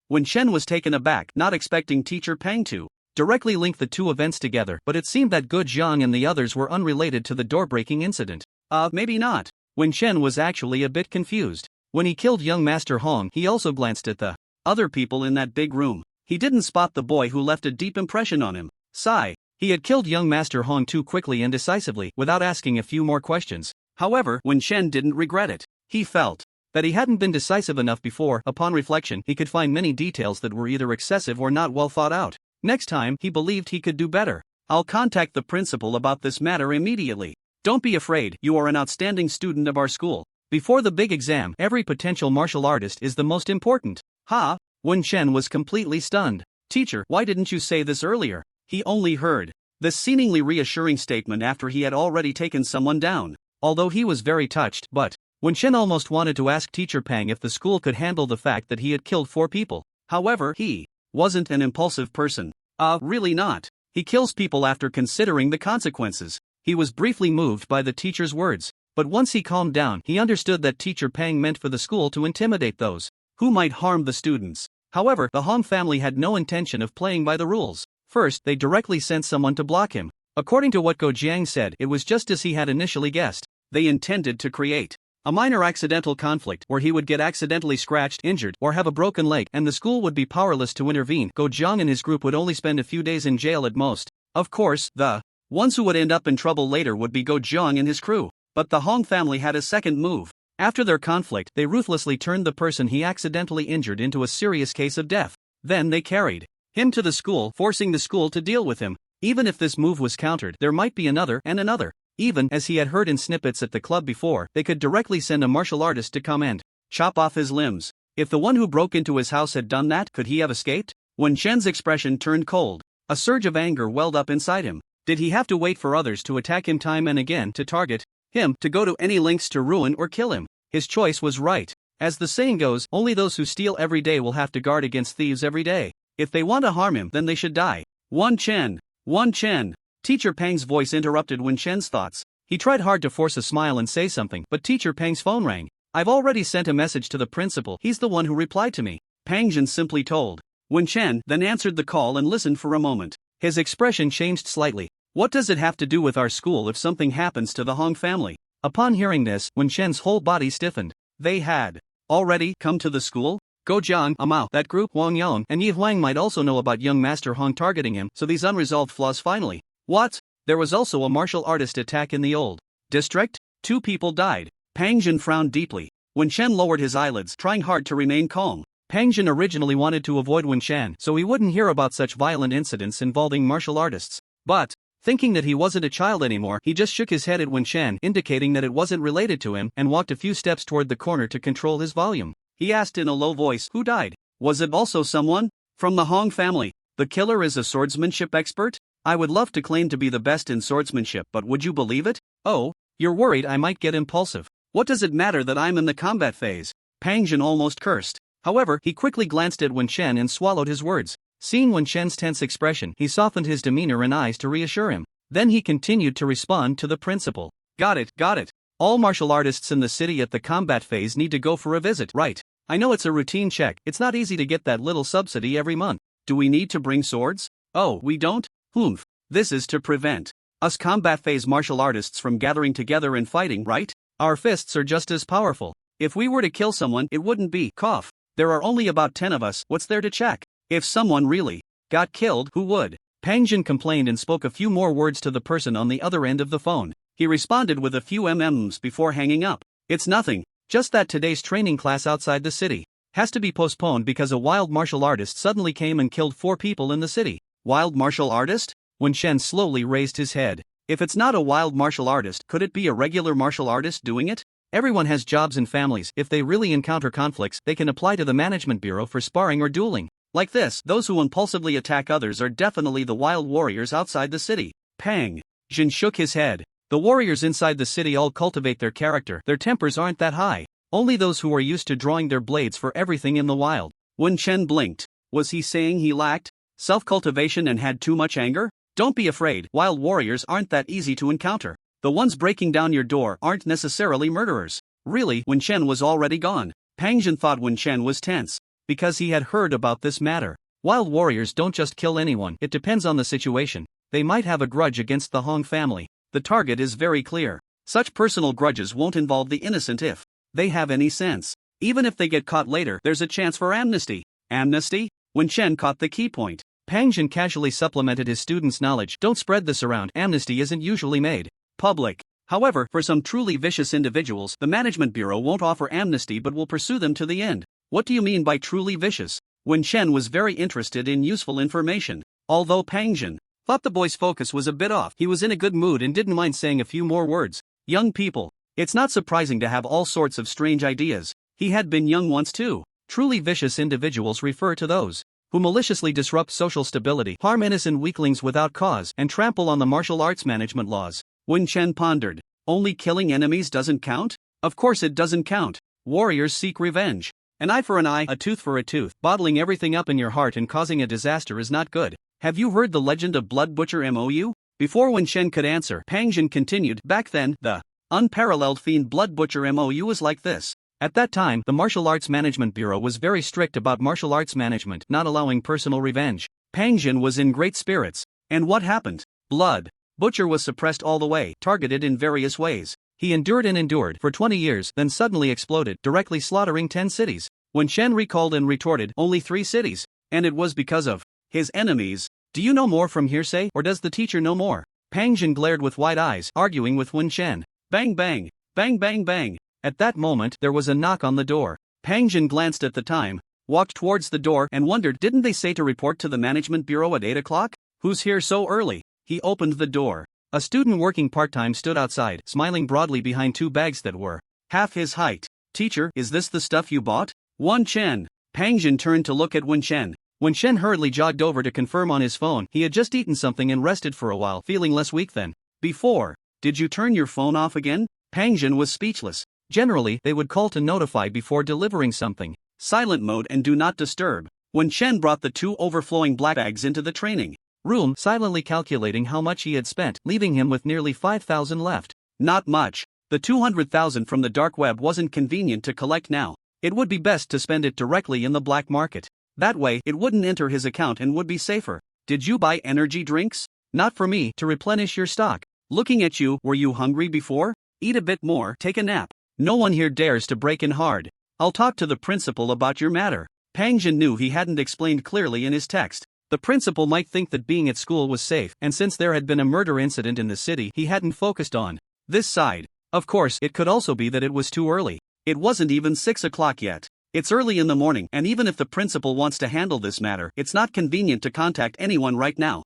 Wen Shen was taken aback, not expecting teacher Pang to directly link the two events together, but it seemed that Go Jiang and the others were unrelated to the door-breaking incident. Maybe not. Wen Shen was actually a bit confused. When he killed young Master Hong, he also glanced at the other people in that big room. He didn't spot the boy who left a deep impression on him. Sigh. He had killed young Master Hong too quickly and decisively, without asking a few more questions. However, Wen Shen didn't regret it. He felt that he hadn't been decisive enough before. Upon reflection, he could find many details that were either excessive or not well thought out. Next time, he believed he could do better. I'll contact the principal about this matter immediately. Don't be afraid, you are an outstanding student of our school. Before the big exam, every potential martial artist is the most important. Wen Shen was completely stunned. Teacher, why didn't you say this earlier? He only heard this seemingly reassuring statement after he had already taken someone down. Although he was very touched, but Wen Shen almost wanted to ask teacher Pang if the school could handle the fact that he had killed 4 people. However, he wasn't an impulsive person. Really not. He kills people after considering the consequences. He was briefly moved by the teacher's words, but once he calmed down, he understood that teacher Pang meant for the school to intimidate those who might harm the students. However, the Hong family had no intention of playing by the rules. First, they directly sent someone to block him. According to what Go Jiang said, it was just as he had initially guessed. They intended to create a minor accidental conflict where he would get accidentally scratched, injured, or have a broken leg, and the school would be powerless to intervene. Go Jiang and his group would only spend a few days in jail at most. Of course, the ones who would end up in trouble later would be Go Jiang and his crew. But the Hong family had a second move. After their conflict, they ruthlessly turned the person he accidentally injured into a serious case of death. Then they carried him to the school, forcing the school to deal with him. Even if this move was countered, there might be another and another. Even, as he had heard in snippets at the club before, they could directly send a martial artist to come and chop off his limbs. If the one who broke into his house had done that, could he have escaped? Wen Shen's expression turned cold. A surge of anger welled up inside him. Did he have to wait for others to attack him time and again, to target him, to go to any lengths to ruin or kill him? His choice was right. As the saying goes, only those who steal every day will have to guard against thieves every day. If they want to harm him, then they should die. Wen Chen! Teacher Pang's voice interrupted Wen Shen's thoughts. He tried hard to force a smile and say something, but Teacher Pang's phone rang. I've already sent a message to the principal, he's the one who replied to me. Pang Jin simply told. Wen Shen then answered the call and listened for a moment. His expression changed slightly. What does it have to do with our school if something happens to the Hong family? Upon hearing this, Wen Shen's whole body stiffened. They had already come to the school? Go Jiang, Mao, that group, Wang Yang, and Yi Huang might also know about young Master Hong targeting him, so these unresolved flaws finally. What? There was also a martial artist attack in the old district? 2 people died. Pang Jin frowned deeply. Wen Shen lowered his eyelids, trying hard to remain calm. Pang Jin originally wanted to avoid Wen Shen so he wouldn't hear about such violent incidents involving martial artists. But, thinking that he wasn't a child anymore, he just shook his head at Wen Shen, indicating that it wasn't related to him, and walked a few steps toward the corner to control his volume. He asked in a low voice, who died? Was it also someone from the Hong family? The killer is a swordsmanship expert? I would love to claim to be the best in swordsmanship, but would you believe it? Oh, you're worried I might get impulsive. What does it matter that I'm in the combat phase? Pang Jin almost cursed. However, he quickly glanced at Wen Shen and swallowed his words. Seeing Wen Shen's tense expression, he softened his demeanor and eyes to reassure him. Then he continued to respond to the principal. Got it. All martial artists in the city at the combat phase need to go for a visit, right? I know it's a routine check, it's not easy to get that little subsidy every month. Do we need to bring swords? Oh, we don't? Humph. This is to prevent us combat phase martial artists from gathering together and fighting, right? Our fists are just as powerful. If we were to kill someone, it wouldn't be cough. There are only about 10 of us, what's there to check? If someone really got killed, who would? Pang Jin complained and spoke a few more words to the person on the other end of the phone. He responded with a few MMs before hanging up. It's nothing, just that today's training class outside the city has to be postponed because a wild martial artist suddenly came and killed 4 people in the city. Wild martial artist? Wen Shen slowly raised his head. If it's not a wild martial artist, could it be a regular martial artist doing it? Everyone has jobs and families. If they really encounter conflicts, they can apply to the management bureau for sparring or dueling. Like this, those who impulsively attack others are definitely the wild warriors outside the city. Pang. Jin shook his head. The warriors inside the city all cultivate their character. Their tempers aren't that high. Only those who are used to drawing their blades for everything in the wild. Wen Chen blinked. Was he saying he lacked self-cultivation and had too much anger? Don't be afraid, wild warriors aren't that easy to encounter. The ones breaking down your door aren't necessarily murderers. Really, Wen Chen was already gone. Pang Jin thought Wen Chen was tense, because he had heard about this matter. Wild warriors don't just kill anyone, it depends on the situation. They might have a grudge against the Hong family. The target is very clear. Such personal grudges won't involve the innocent if they have any sense. Even if they get caught later, there's a chance for amnesty. Amnesty? Wen Chen caught the key point. Pang Jin casually supplemented his students' knowledge. Don't spread this around. Amnesty isn't usually made public. However, for some truly vicious individuals, the management bureau won't offer amnesty but will pursue them to the end. What do you mean by truly vicious? Wen Chen was very interested in useful information. Although Pang Jin thought the boy's focus was a bit off, he was in a good mood and didn't mind saying a few more words. Young people. It's not surprising to have all sorts of strange ideas. He had been young once too. Truly vicious individuals refer to those who maliciously disrupt social stability, harm innocent weaklings without cause, and trample on the martial arts management laws. Wen Chen pondered. Only killing enemies doesn't count? Of course it doesn't count. Warriors seek revenge. An eye for an eye, a tooth for a tooth. Bottling everything up in your heart and causing a disaster is not good. Have you heard the legend of Blood Butcher MOU? Before Wen Chen could answer, Pang Jin continued. Back then, the unparalleled fiend Blood Butcher MOU was like this. At that time, the Martial Arts Management Bureau was very strict about martial arts management, not allowing personal revenge. Pang Jin was in great spirits. And what happened? Blood Butcher was suppressed all the way, targeted in various ways. He endured and endured for 20 years, then suddenly exploded, directly slaughtering 10 cities. Wen Chen recalled and retorted, only 3 cities. And it was because of his enemies. Do you know more from hearsay, or does the teacher know more? Pang Jin glared with wide eyes, arguing with Wen Chen. Bang bang, bang bang bang. At that moment, there was a knock on the door. Pang Jin glanced at the time, walked towards the door and wondered, didn't they say to report to the management bureau at 8 o'clock? Who's here so early? He opened the door. A student working part-time stood outside, smiling broadly behind 2 bags that were half his height. Teacher, is this the stuff you bought? Wen Chen. Pang Jin turned to look at Wen Chen. Wen Chen hurriedly jogged over to confirm on his phone. He had just eaten something and rested for a while, feeling less weak than before. Did you turn your phone off again? Pang Jin was speechless. Generally, they would call to notify before delivering something. Silent mode and do not disturb. Wen Chen brought the 2 overflowing black bags into the training room, silently calculating how much he had spent, leaving him with nearly 5,000 left. Not much. The 200,000 from the dark web wasn't convenient to collect now. It would be best to spend it directly in the black market. That way, it wouldn't enter his account and would be safer. Did you buy energy drinks? Not for me, to replenish your stock. Looking at you, were you hungry before? Eat a bit more, take a nap. No one here dares to break in hard. I'll talk to the principal about your matter. Pang Jin knew he hadn't explained clearly in his text. The principal might think that being at school was safe, and since there had been a murder incident in the city, he hadn't focused on this side. Of course, it could also be that it was too early. It wasn't even 6 o'clock yet. It's early in the morning, and even if the principal wants to handle this matter, it's not convenient to contact anyone right now.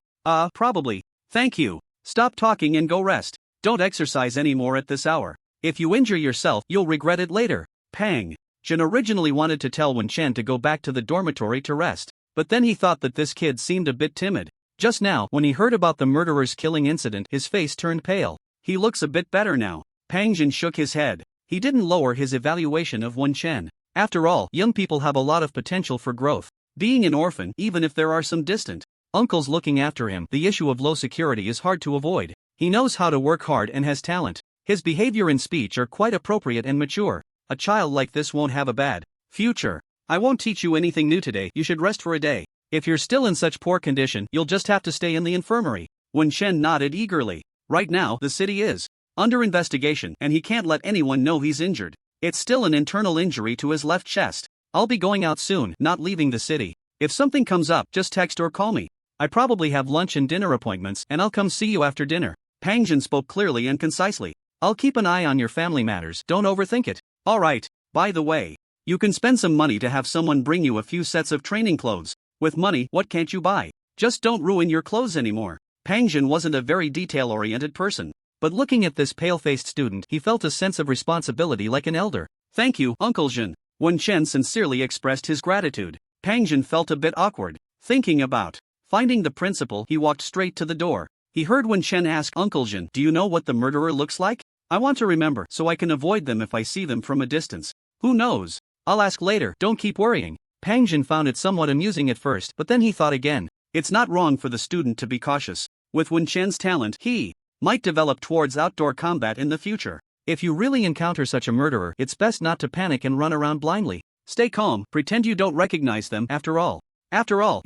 Probably. Thank you. Stop talking and go rest. Don't exercise anymore at this hour. If you injure yourself, you'll regret it later. Pang Jin originally wanted to tell Wen Chen to go back to the dormitory to rest, but then he thought that this kid seemed a bit timid. Just now, when he heard about the murderer's killing incident, his face turned pale. He looks a bit better now. Pang Jin shook his head. He didn't lower his evaluation of Wen Chen. After all, young people have a lot of potential for growth. Being an orphan, even if there are some distant uncles looking after him, the issue of low security is hard to avoid. He knows how to work hard and has talent. His behavior and speech are quite appropriate and mature. A child like this won't have a bad future. I won't teach you anything new today, you should rest for a day. If you're still in such poor condition, you'll just have to stay in the infirmary. Wen Chen nodded eagerly. Right now, the city is under investigation, and he can't let anyone know he's injured. It's still an internal injury to his left chest. I'll be going out soon, not leaving the city. If something comes up, just text or call me. I probably have lunch and dinner appointments, and I'll come see you after dinner. Pang Jin spoke clearly and concisely. I'll keep an eye on your family matters, don't overthink it. Alright, by the way, You can spend some money to have someone bring you a few sets of training clothes. With money, what can't you buy? Just don't ruin your clothes anymore. Pangjin wasn't a very detail-oriented person, but looking at this pale-faced student, he felt a sense of responsibility like an elder. Thank you, Uncle Jin. When Chen sincerely expressed his gratitude, Pangjin felt a bit awkward. Thinking about finding the principal, he walked straight to the door. He heard Wen Chen ask Uncle Jin, "Do you know what the murderer looks like? I want to remember so I can avoid them if I see them from a distance." "Who knows? I'll ask later, don't keep worrying." Pangjin found it somewhat amusing at first, but then he thought again. It's not wrong for the student to be cautious. With Wen Chen's talent, he might develop towards outdoor combat in the future. If you really encounter such a murderer, it's best not to panic and run around blindly. Stay calm, pretend you don't recognize them. After all,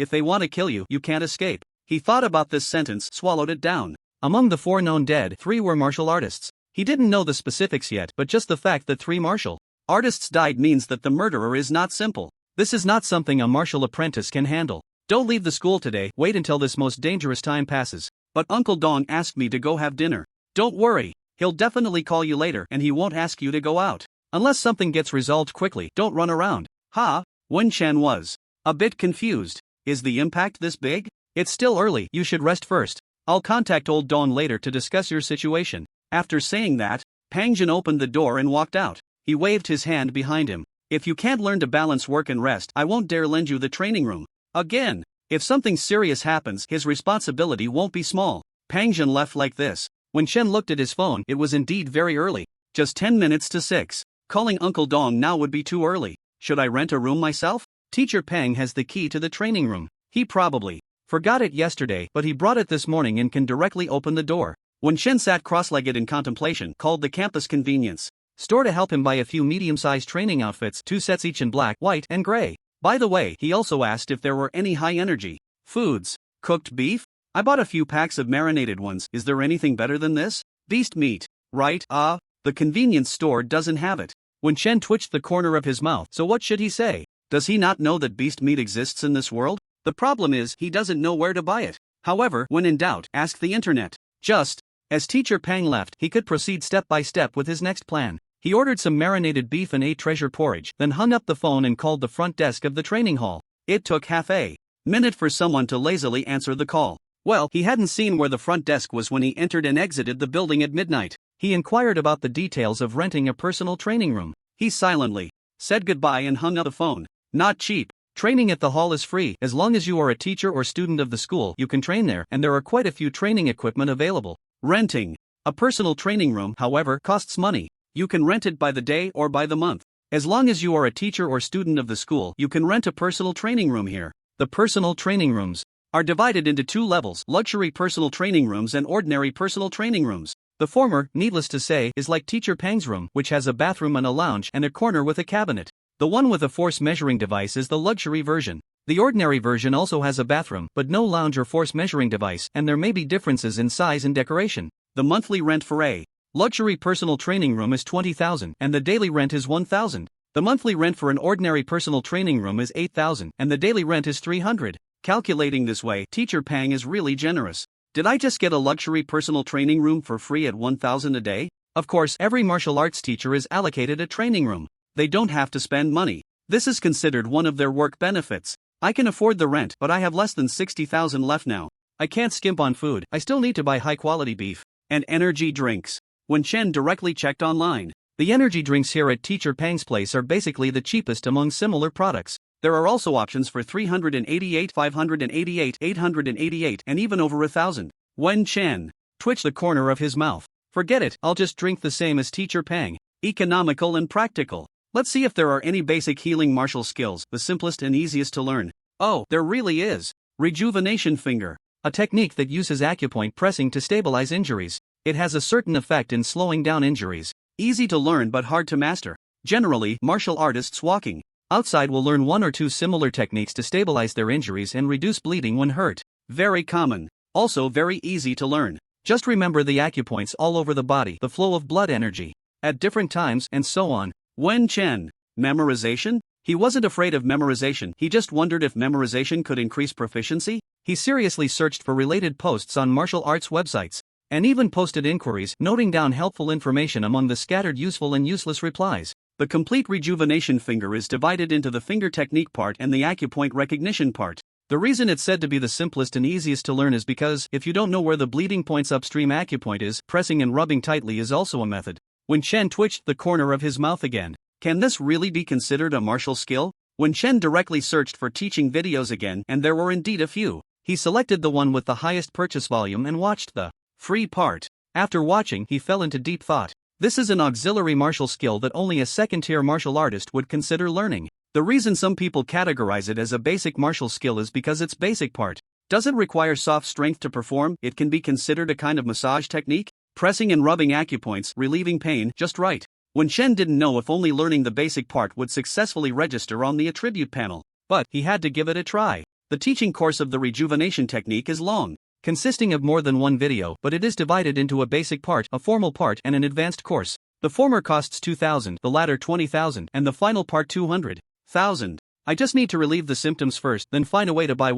if they want to kill you, you can't escape. He thought about this sentence, swallowed it down. Among the 4 known dead, 3 were martial artists. He didn't know the specifics yet, but just the fact that 3 martial artists died means that the murderer is not simple. This is not something a martial apprentice can handle. Don't leave the school today, wait until this most dangerous time passes. But Uncle Dong asked me to go have dinner. Don't worry, he'll definitely call you later and he won't ask you to go out. Unless something gets resolved quickly, don't run around. Wen Chen was a bit confused. Is the impact this big? It's still early, you should rest first. I'll contact old Dawn later to discuss your situation. After saying that, Pangjin opened the door and walked out. He waved his hand behind him. If you can't learn to balance work and rest, I won't dare lend you the training room. Again, if something serious happens, his responsibility won't be small. Pangjin left like this. When Chen looked at his phone, it was indeed very early. Just 10 minutes to 6. Calling Uncle Dong now would be too early. Should I rent a room myself? Teacher Pang has the key to the training room. He probably forgot it yesterday, but he brought it this morning and can directly open the door. When Chen sat cross-legged in contemplation, called the campus convenience store to help him buy a few medium-sized training outfits, 2 sets each in black, white, and gray. By the way, he also asked if there were any high-energy foods. Cooked beef? I bought a few packs of marinated ones. Is there anything better than this? Beast meat, right? The convenience store doesn't have it. When Chen twitched the corner of his mouth, so what should he say? Does he not know that beast meat exists in this world? The problem is, he doesn't know where to buy it. However, when in doubt, ask the internet. Just as Teacher Pang left, he could proceed step by step with his next plan. He ordered some marinated beef and ate treasure porridge, then hung up the phone and called the front desk of the training hall. It took half a minute for someone to lazily answer the call. Well, he hadn't seen where the front desk was when he entered and exited the building at midnight. He inquired about the details of renting a personal training room. He silently said goodbye and hung up the phone. Not cheap. Training at the hall is free. As long as you are a teacher or student of the school, you can train there, and there are quite a few training equipment available. Renting a personal training room, however, costs money. You can rent it by the day or by the month. As long as you are a teacher or student of the school, you can rent a personal training room here. The personal training rooms are divided into 2 levels: luxury personal training rooms and ordinary personal training rooms. The former, needless to say, is like Teacher Pang's room, which has a bathroom and a lounge and a corner with a cabinet. The one with a force measuring device is the luxury version. The ordinary version also has a bathroom, but no lounge or force measuring device, and there may be differences in size and decoration. The monthly rent for a luxury personal training room is 20,000, and the daily rent is 1,000. The monthly rent for an ordinary personal training room is 8,000, and the daily rent is 300. Calculating this way, Teacher Pang is really generous. Did I just get a luxury personal training room for free at 1,000 a day? Of course, every martial arts teacher is allocated a training room. They don't have to spend money. This is considered one of their work benefits. I can afford the rent, but I have less than 60,000 left now. I can't skimp on food. I still need to buy high-quality beef and energy drinks. When Chen directly checked online, the energy drinks here at Teacher Pang's place are basically the cheapest among similar products. There are also options for 388, 588, 888, and even over 1,000. When Chen twitched the corner of his mouth. Forget it, I'll just drink the same as Teacher Pang. Economical and practical. Let's see if there are any basic healing martial skills, the simplest and easiest to learn. Oh, there really is. Rejuvenation finger. A technique that uses acupoint pressing to stabilize injuries. It has a certain effect in slowing down injuries. Easy to learn but hard to master. Generally, martial artists walking outside will learn 1 or 2 similar techniques to stabilize their injuries and reduce bleeding when hurt. Very common. Also very easy to learn. Just remember the acupoints all over the body, the flow of blood energy at different times, and so on. Wen Chen. Memorization? He wasn't afraid of memorization, he just wondered if memorization could increase proficiency. He seriously searched for related posts on martial arts websites, and even posted inquiries, noting down helpful information among the scattered useful and useless replies. The complete rejuvenation finger is divided into the finger technique part and the acupoint recognition part. The reason it's said to be the simplest and easiest to learn is because, if you don't know where the bleeding point's upstream acupoint is, pressing and rubbing tightly is also a method. When Chen twitched the corner of his mouth again. Can this really be considered a martial skill? When Chen directly searched for teaching videos again, and there were indeed a few, he selected the one with the highest purchase volume and watched the free part. After watching, he fell into deep thought. This is an auxiliary martial skill that only a second-tier martial artist would consider learning. The reason some people categorize it as a basic martial skill is because its basic part doesn't require soft strength to perform. It can be considered a kind of massage technique, pressing and rubbing acupoints, relieving pain just right. When Chen didn't know if only learning the basic part would successfully register on the attribute panel, but he had to give it a try. The teaching course of the rejuvenation technique is long, consisting of more than one video, but it is divided into a basic part, a formal part, and an advanced course. The former costs 2,000, the latter 20,000, and the final part 200,000. I just need to relieve the symptoms first, then find a way to buy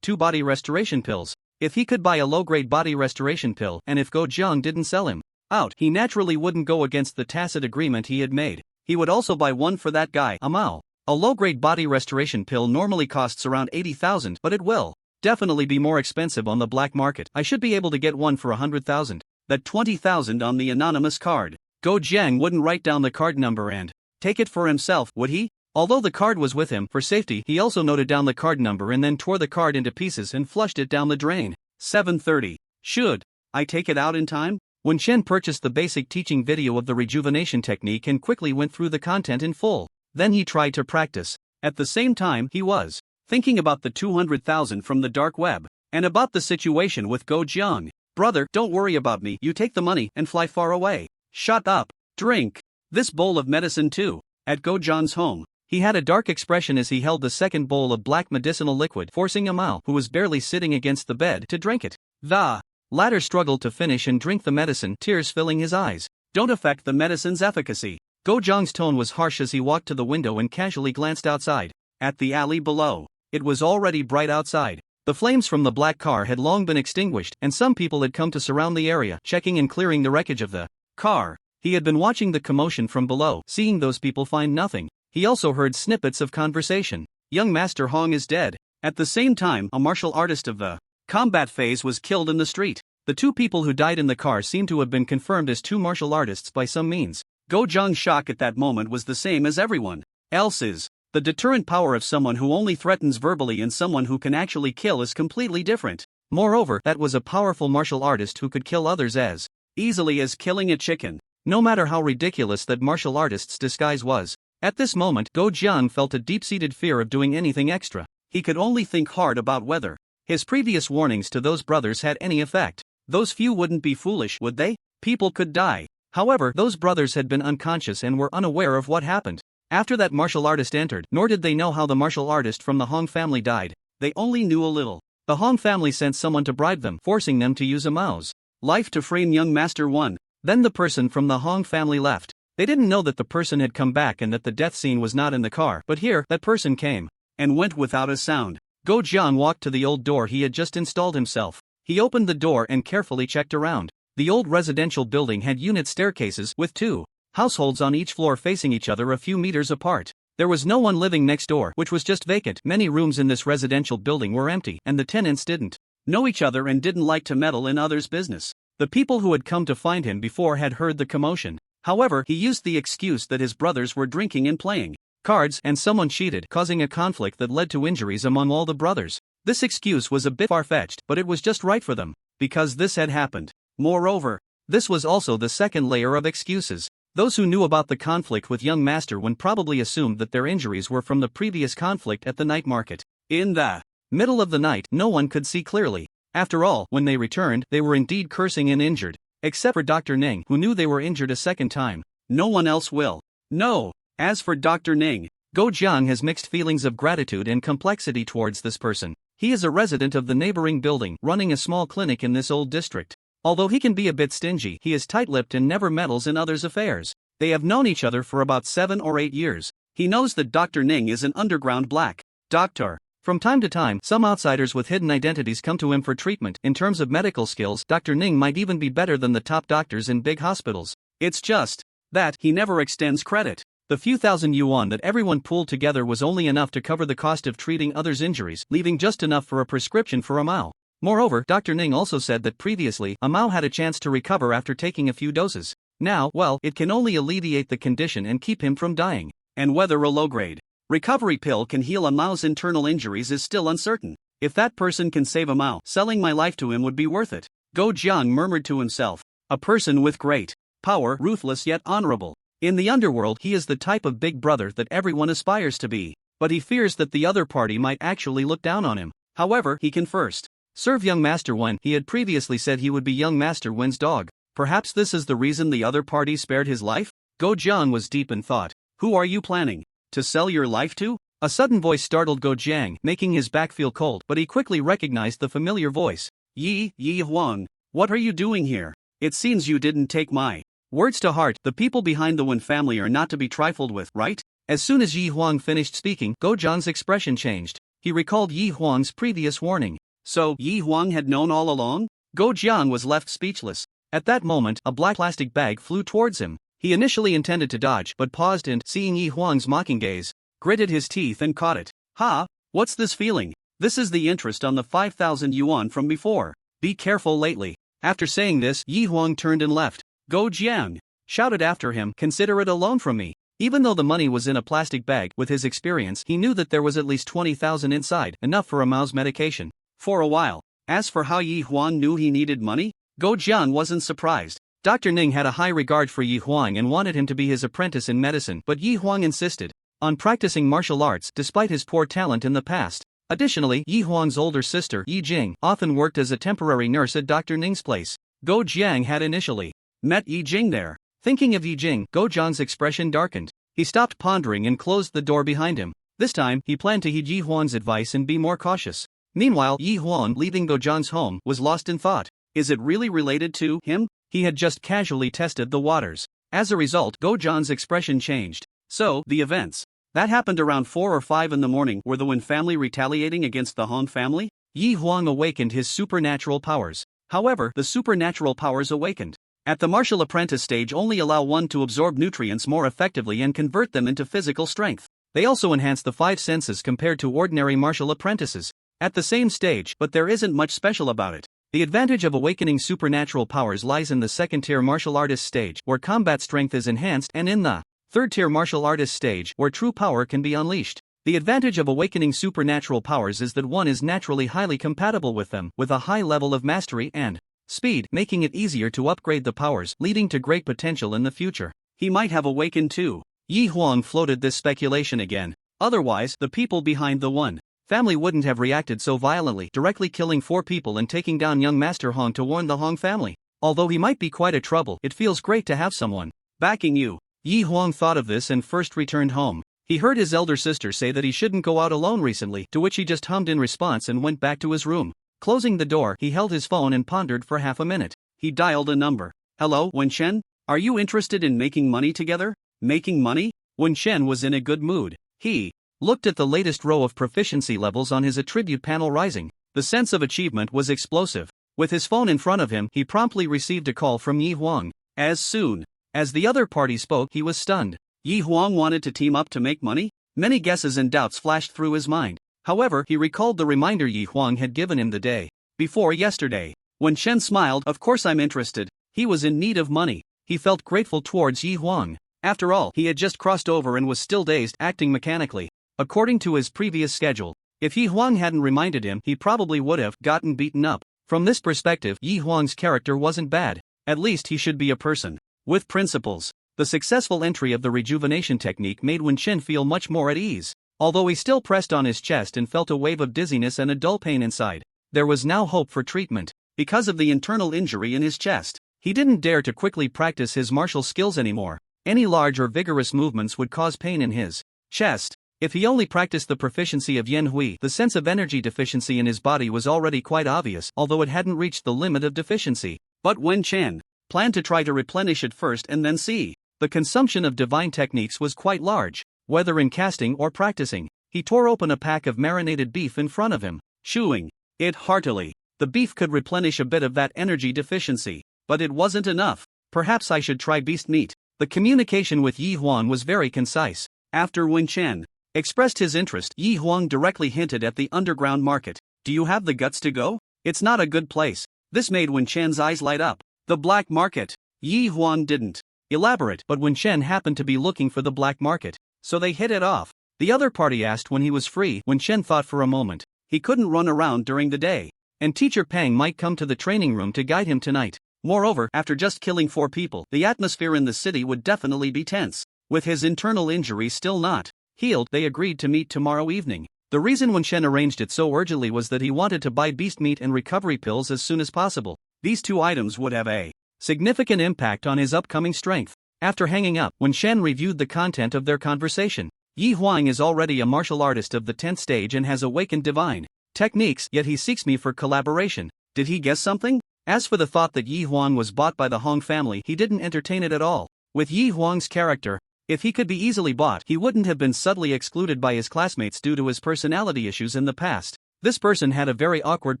two body restoration pills. If he could buy a low-grade body restoration pill, and if Go Jiang didn't sell him out, he naturally wouldn't go against the tacit agreement he had made. He would also buy one for that guy, Amao. A low-grade body restoration pill normally costs around 80,000, but it will definitely be more expensive on the black market. I should be able to get one for 100,000. That 20,000 on the anonymous card. Go Jiang wouldn't write down the card number and take it for himself, would he? Although the card was with him for safety, he also noted down the card number and then tore the card into pieces and flushed it down the drain. 7:30. Should I take it out in time? When Chen purchased the basic teaching video of the rejuvenation technique and quickly went through the content in full, then he tried to practice. At the same time, he was thinking about the 200,000 from the dark web, and about the situation with Go Jiang. Brother, don't worry about me, you take the money and fly far away. Shut up. Drink this bowl of medicine too. At Go Jiang's home, he had a dark expression as he held the second bowl of black medicinal liquid, forcing Amao, who was barely sitting against the bed, to drink it. The latter struggled to finish and drink the medicine, tears filling his eyes. Don't affect the medicine's efficacy. Go Jiang's tone was harsh as he walked to the window and casually glanced outside. At the alley below, it was already bright outside. The flames from the black car had long been extinguished, and some people had come to surround the area, checking and clearing the wreckage of the car. He had been watching the commotion from below, seeing those people find nothing. He also heard snippets of conversation. Young Master Hong is dead. At the same time, a martial artist of the combat phase was killed in the street. The two people who died in the car seemed to have been confirmed as two martial artists by some means. Go Jiang's shock at that moment was the same as everyone else's. The deterrent power of someone who only threatens verbally and someone who can actually kill is completely different. Moreover, that was a powerful martial artist who could kill others as easily as killing a chicken, no matter how ridiculous that martial artist's disguise was. At this moment, Go Jiang felt a deep-seated fear of doing anything extra. He could only think hard about whether his previous warnings to those brothers had any effect. Those few wouldn't be foolish, would they? People could die. However, those brothers had been unconscious and were unaware of what happened after that martial artist entered, nor did they know how the martial artist from the Hong family died. They only knew a little. The Hong family sent someone to bribe them, forcing them to use Amao's life to frame young Master 1. Then the person from the Hong family left. They didn't know that the person had come back and that the death scene was not in the car, but here, that person came and went without a sound. Go Jiang walked to the old door he had just installed himself. He opened the door and carefully checked around. The old residential building had unit staircases with two households on each floor facing each other a few meters apart. There was no one living next door, which was just vacant. Many rooms in this residential building were empty, and the tenants didn't know each other and didn't like to meddle in others' business. The people who had come to find him before had heard the commotion. However, he used the excuse that his brothers were drinking and playing cards, and someone cheated, causing a conflict that led to injuries among all the brothers. This excuse was a bit far-fetched, but it was just right for them, because this had happened. Moreover, this was also the second layer of excuses. Those who knew about the conflict with young Master 1 probably assumed that their injuries were from the previous conflict at the night market. In the middle of the night, no one could see clearly. After all, when they returned, they were indeed cursing and injured. Except for Dr. Ning, who knew they were injured a second time. No one else will. No. As for Dr. Ning, Go Jiang has mixed feelings of gratitude and complexity towards this person. He is a resident of the neighboring building, running a small clinic in this old district. Although he can be a bit stingy, he is tight-lipped and never meddles in others' affairs. They have known each other for about 7 or 8 years. He knows that Dr. Ning is an underground black doctor. From time to time, some outsiders with hidden identities come to him for treatment. In terms of medical skills, Dr. Ning might even be better than the top doctors in big hospitals. It's just that he never extends credit. The few thousand yuan that everyone pooled together was only enough to cover the cost of treating others' injuries, leaving just enough for a prescription for Amao. Moreover, Dr. Ning also said that previously, Amao had a chance to recover after taking a few doses. Now, well, it can only alleviate the condition and keep him from dying. And whether a low-grade recovery pill can heal Amao's internal injuries is still uncertain. If that person can save Amao, selling my life to him would be worth it. Go Jiang murmured to himself. A person with great power, ruthless yet honorable. In the underworld, he is the type of big brother that everyone aspires to be. But he fears that the other party might actually look down on him. However, he can first serve young Master Wen. He had previously said he would be young Master Wen's dog. Perhaps this is the reason the other party spared his life? Go Jiang was deep in thought. Who are you planning to sell your life to? A sudden voice startled Go Jiang, making his back feel cold, but he quickly recognized the familiar voice. Yi Huang, what are you doing here? It seems you didn't take my words to heart. The people behind the Wen family are not to be trifled with, right? As soon as Yi Huang finished speaking, Go Jiang's expression changed. He recalled Yi Huang's previous warning. So, Yi Huang had known all along? Go Jiang was left speechless. At that moment, a black plastic bag flew towards him. He initially intended to dodge but paused and, seeing Yi Huang's mocking gaze, gritted his teeth and caught it. Ha! What's this feeling? This is the interest on the 5,000 yuan from before. Be careful lately. After saying this, Yi Huang turned and left. Go Jiang shouted after him, consider it a loan from me. Even though the money was in a plastic bag, with his experience, he knew that there was at least 20,000 inside, enough for Amao's medication. For a while. As for how Yi Huang knew he needed money, Go Jiang wasn't surprised. Dr. Ning had a high regard for Yi Huang and wanted him to be his apprentice in medicine, but Yi Huang insisted on practicing martial arts despite his poor talent in the past. Additionally, Yi Huang's older sister, Yi Jing, often worked as a temporary nurse at Dr. Ning's place. Go Jiang had initially met Yi Jing there. Thinking of Yi Jing, Go Jiang's expression darkened. He stopped pondering and closed the door behind him. This time, he planned to heed Yi Huang's advice and be more cautious. Meanwhile, Yi Huang, leaving Go Jiang's home, was lost in thought. Is it really related to him? He had just casually tested the waters. As a result, Go Jiang's expression changed. So, the events that happened around 4 or 5 in the morning, were the Wen family retaliating against the Hong family? Yi Huang awakened his supernatural powers. However, the supernatural powers awakened at the martial apprentice stage only allow one to absorb nutrients more effectively and convert them into physical strength. They also enhance the 5 senses compared to ordinary martial apprentices at the same stage, but there isn't much special about it. The advantage of awakening supernatural powers lies in the second-tier martial artist stage, where combat strength is enhanced, and in the third-tier martial artist stage, where true power can be unleashed. The advantage of awakening supernatural powers is that one is naturally highly compatible with them, with a high level of mastery and speed, making it easier to upgrade the powers, leading to great potential in the future. He might have awakened too. Yi Huang floated this speculation again. Otherwise, the people behind the Wen family wouldn't have reacted so violently, directly killing 4 people and taking down young Master Hong to warn the Hong family. Although he might be quite a trouble, it feels great to have someone backing you. Yi Huang thought of this and first returned home. He heard his elder sister say that he shouldn't go out alone recently, to which he just hummed in response and went back to his room. Closing the door, he held his phone and pondered for half a minute. He dialed a number. Hello, Wen Shen? Are you interested in making money together? Making money? Wen Shen was in a good mood. He looked at the latest row of proficiency levels on his attribute panel rising. The sense of achievement was explosive. With his phone in front of him, he promptly received a call from Yi Huang. As soon as the other party spoke, he was stunned. Yi Huang wanted to team up to make money? Many guesses and doubts flashed through his mind. However, he recalled the reminder Yi Huang had given him the day before yesterday. When Shen smiled, of course I'm interested. He was in need of money. He felt grateful towards Yi Huang. After all, he had just crossed over and was still dazed, acting mechanically according to his previous schedule. If Yi Huang hadn't reminded him, he probably would have gotten beaten up. From this perspective, Yi Huang's character wasn't bad. At least he should be a person with principles. The successful entry of the rejuvenation technique made Wen Shen feel much more at ease. Although he still pressed on his chest and felt a wave of dizziness and a dull pain inside, there was now hope for treatment. Because of the internal injury in his chest, he didn't dare to quickly practice his martial skills anymore. Any large or vigorous movements would cause pain in his chest. If he only practiced the proficiency of Yen Hui, the sense of energy deficiency in his body was already quite obvious, although it hadn't reached the limit of deficiency. But Wen Chen planned to try to replenish it first and then see. The consumption of divine techniques was quite large. Whether in casting or practicing, he tore open a pack of marinated beef in front of him, chewing it heartily. The beef could replenish a bit of that energy deficiency, but it wasn't enough. Perhaps I should try beast meat. The communication with Yi Huang was very concise. After Wen Chen expressed his interest, Yi Huang directly hinted at the underground market. Do you have the guts to go? It's not a good place. This made Wen Chen's eyes light up. The black market. Yi Huang didn't elaborate, but Wen Chen happened to be looking for the black market, so they hit it off. The other party asked when he was free. Wen Chen thought for a moment. He couldn't run around during the day, and teacher Pang might come to the training room to guide him tonight. Moreover, after just killing 4 people, the atmosphere in the city would definitely be tense. With his internal injury still not healed, they agreed to meet tomorrow evening. The reason Wen Chen arranged it so urgently was that he wanted to buy beast meat and recovery pills as soon as possible. These 2 items would have a significant impact on his upcoming strength. After hanging up, Wen Chen reviewed the content of their conversation. Yi Huang is already a martial artist of the 10th stage and has awakened divine techniques, yet he seeks me for collaboration. Did he guess something? As for the thought that Yi Huang was bought by the Hong family, he didn't entertain it at all. With Yi Huang's character, if he could be easily bought, he wouldn't have been subtly excluded by his classmates due to his personality issues in the past. This person had a very awkward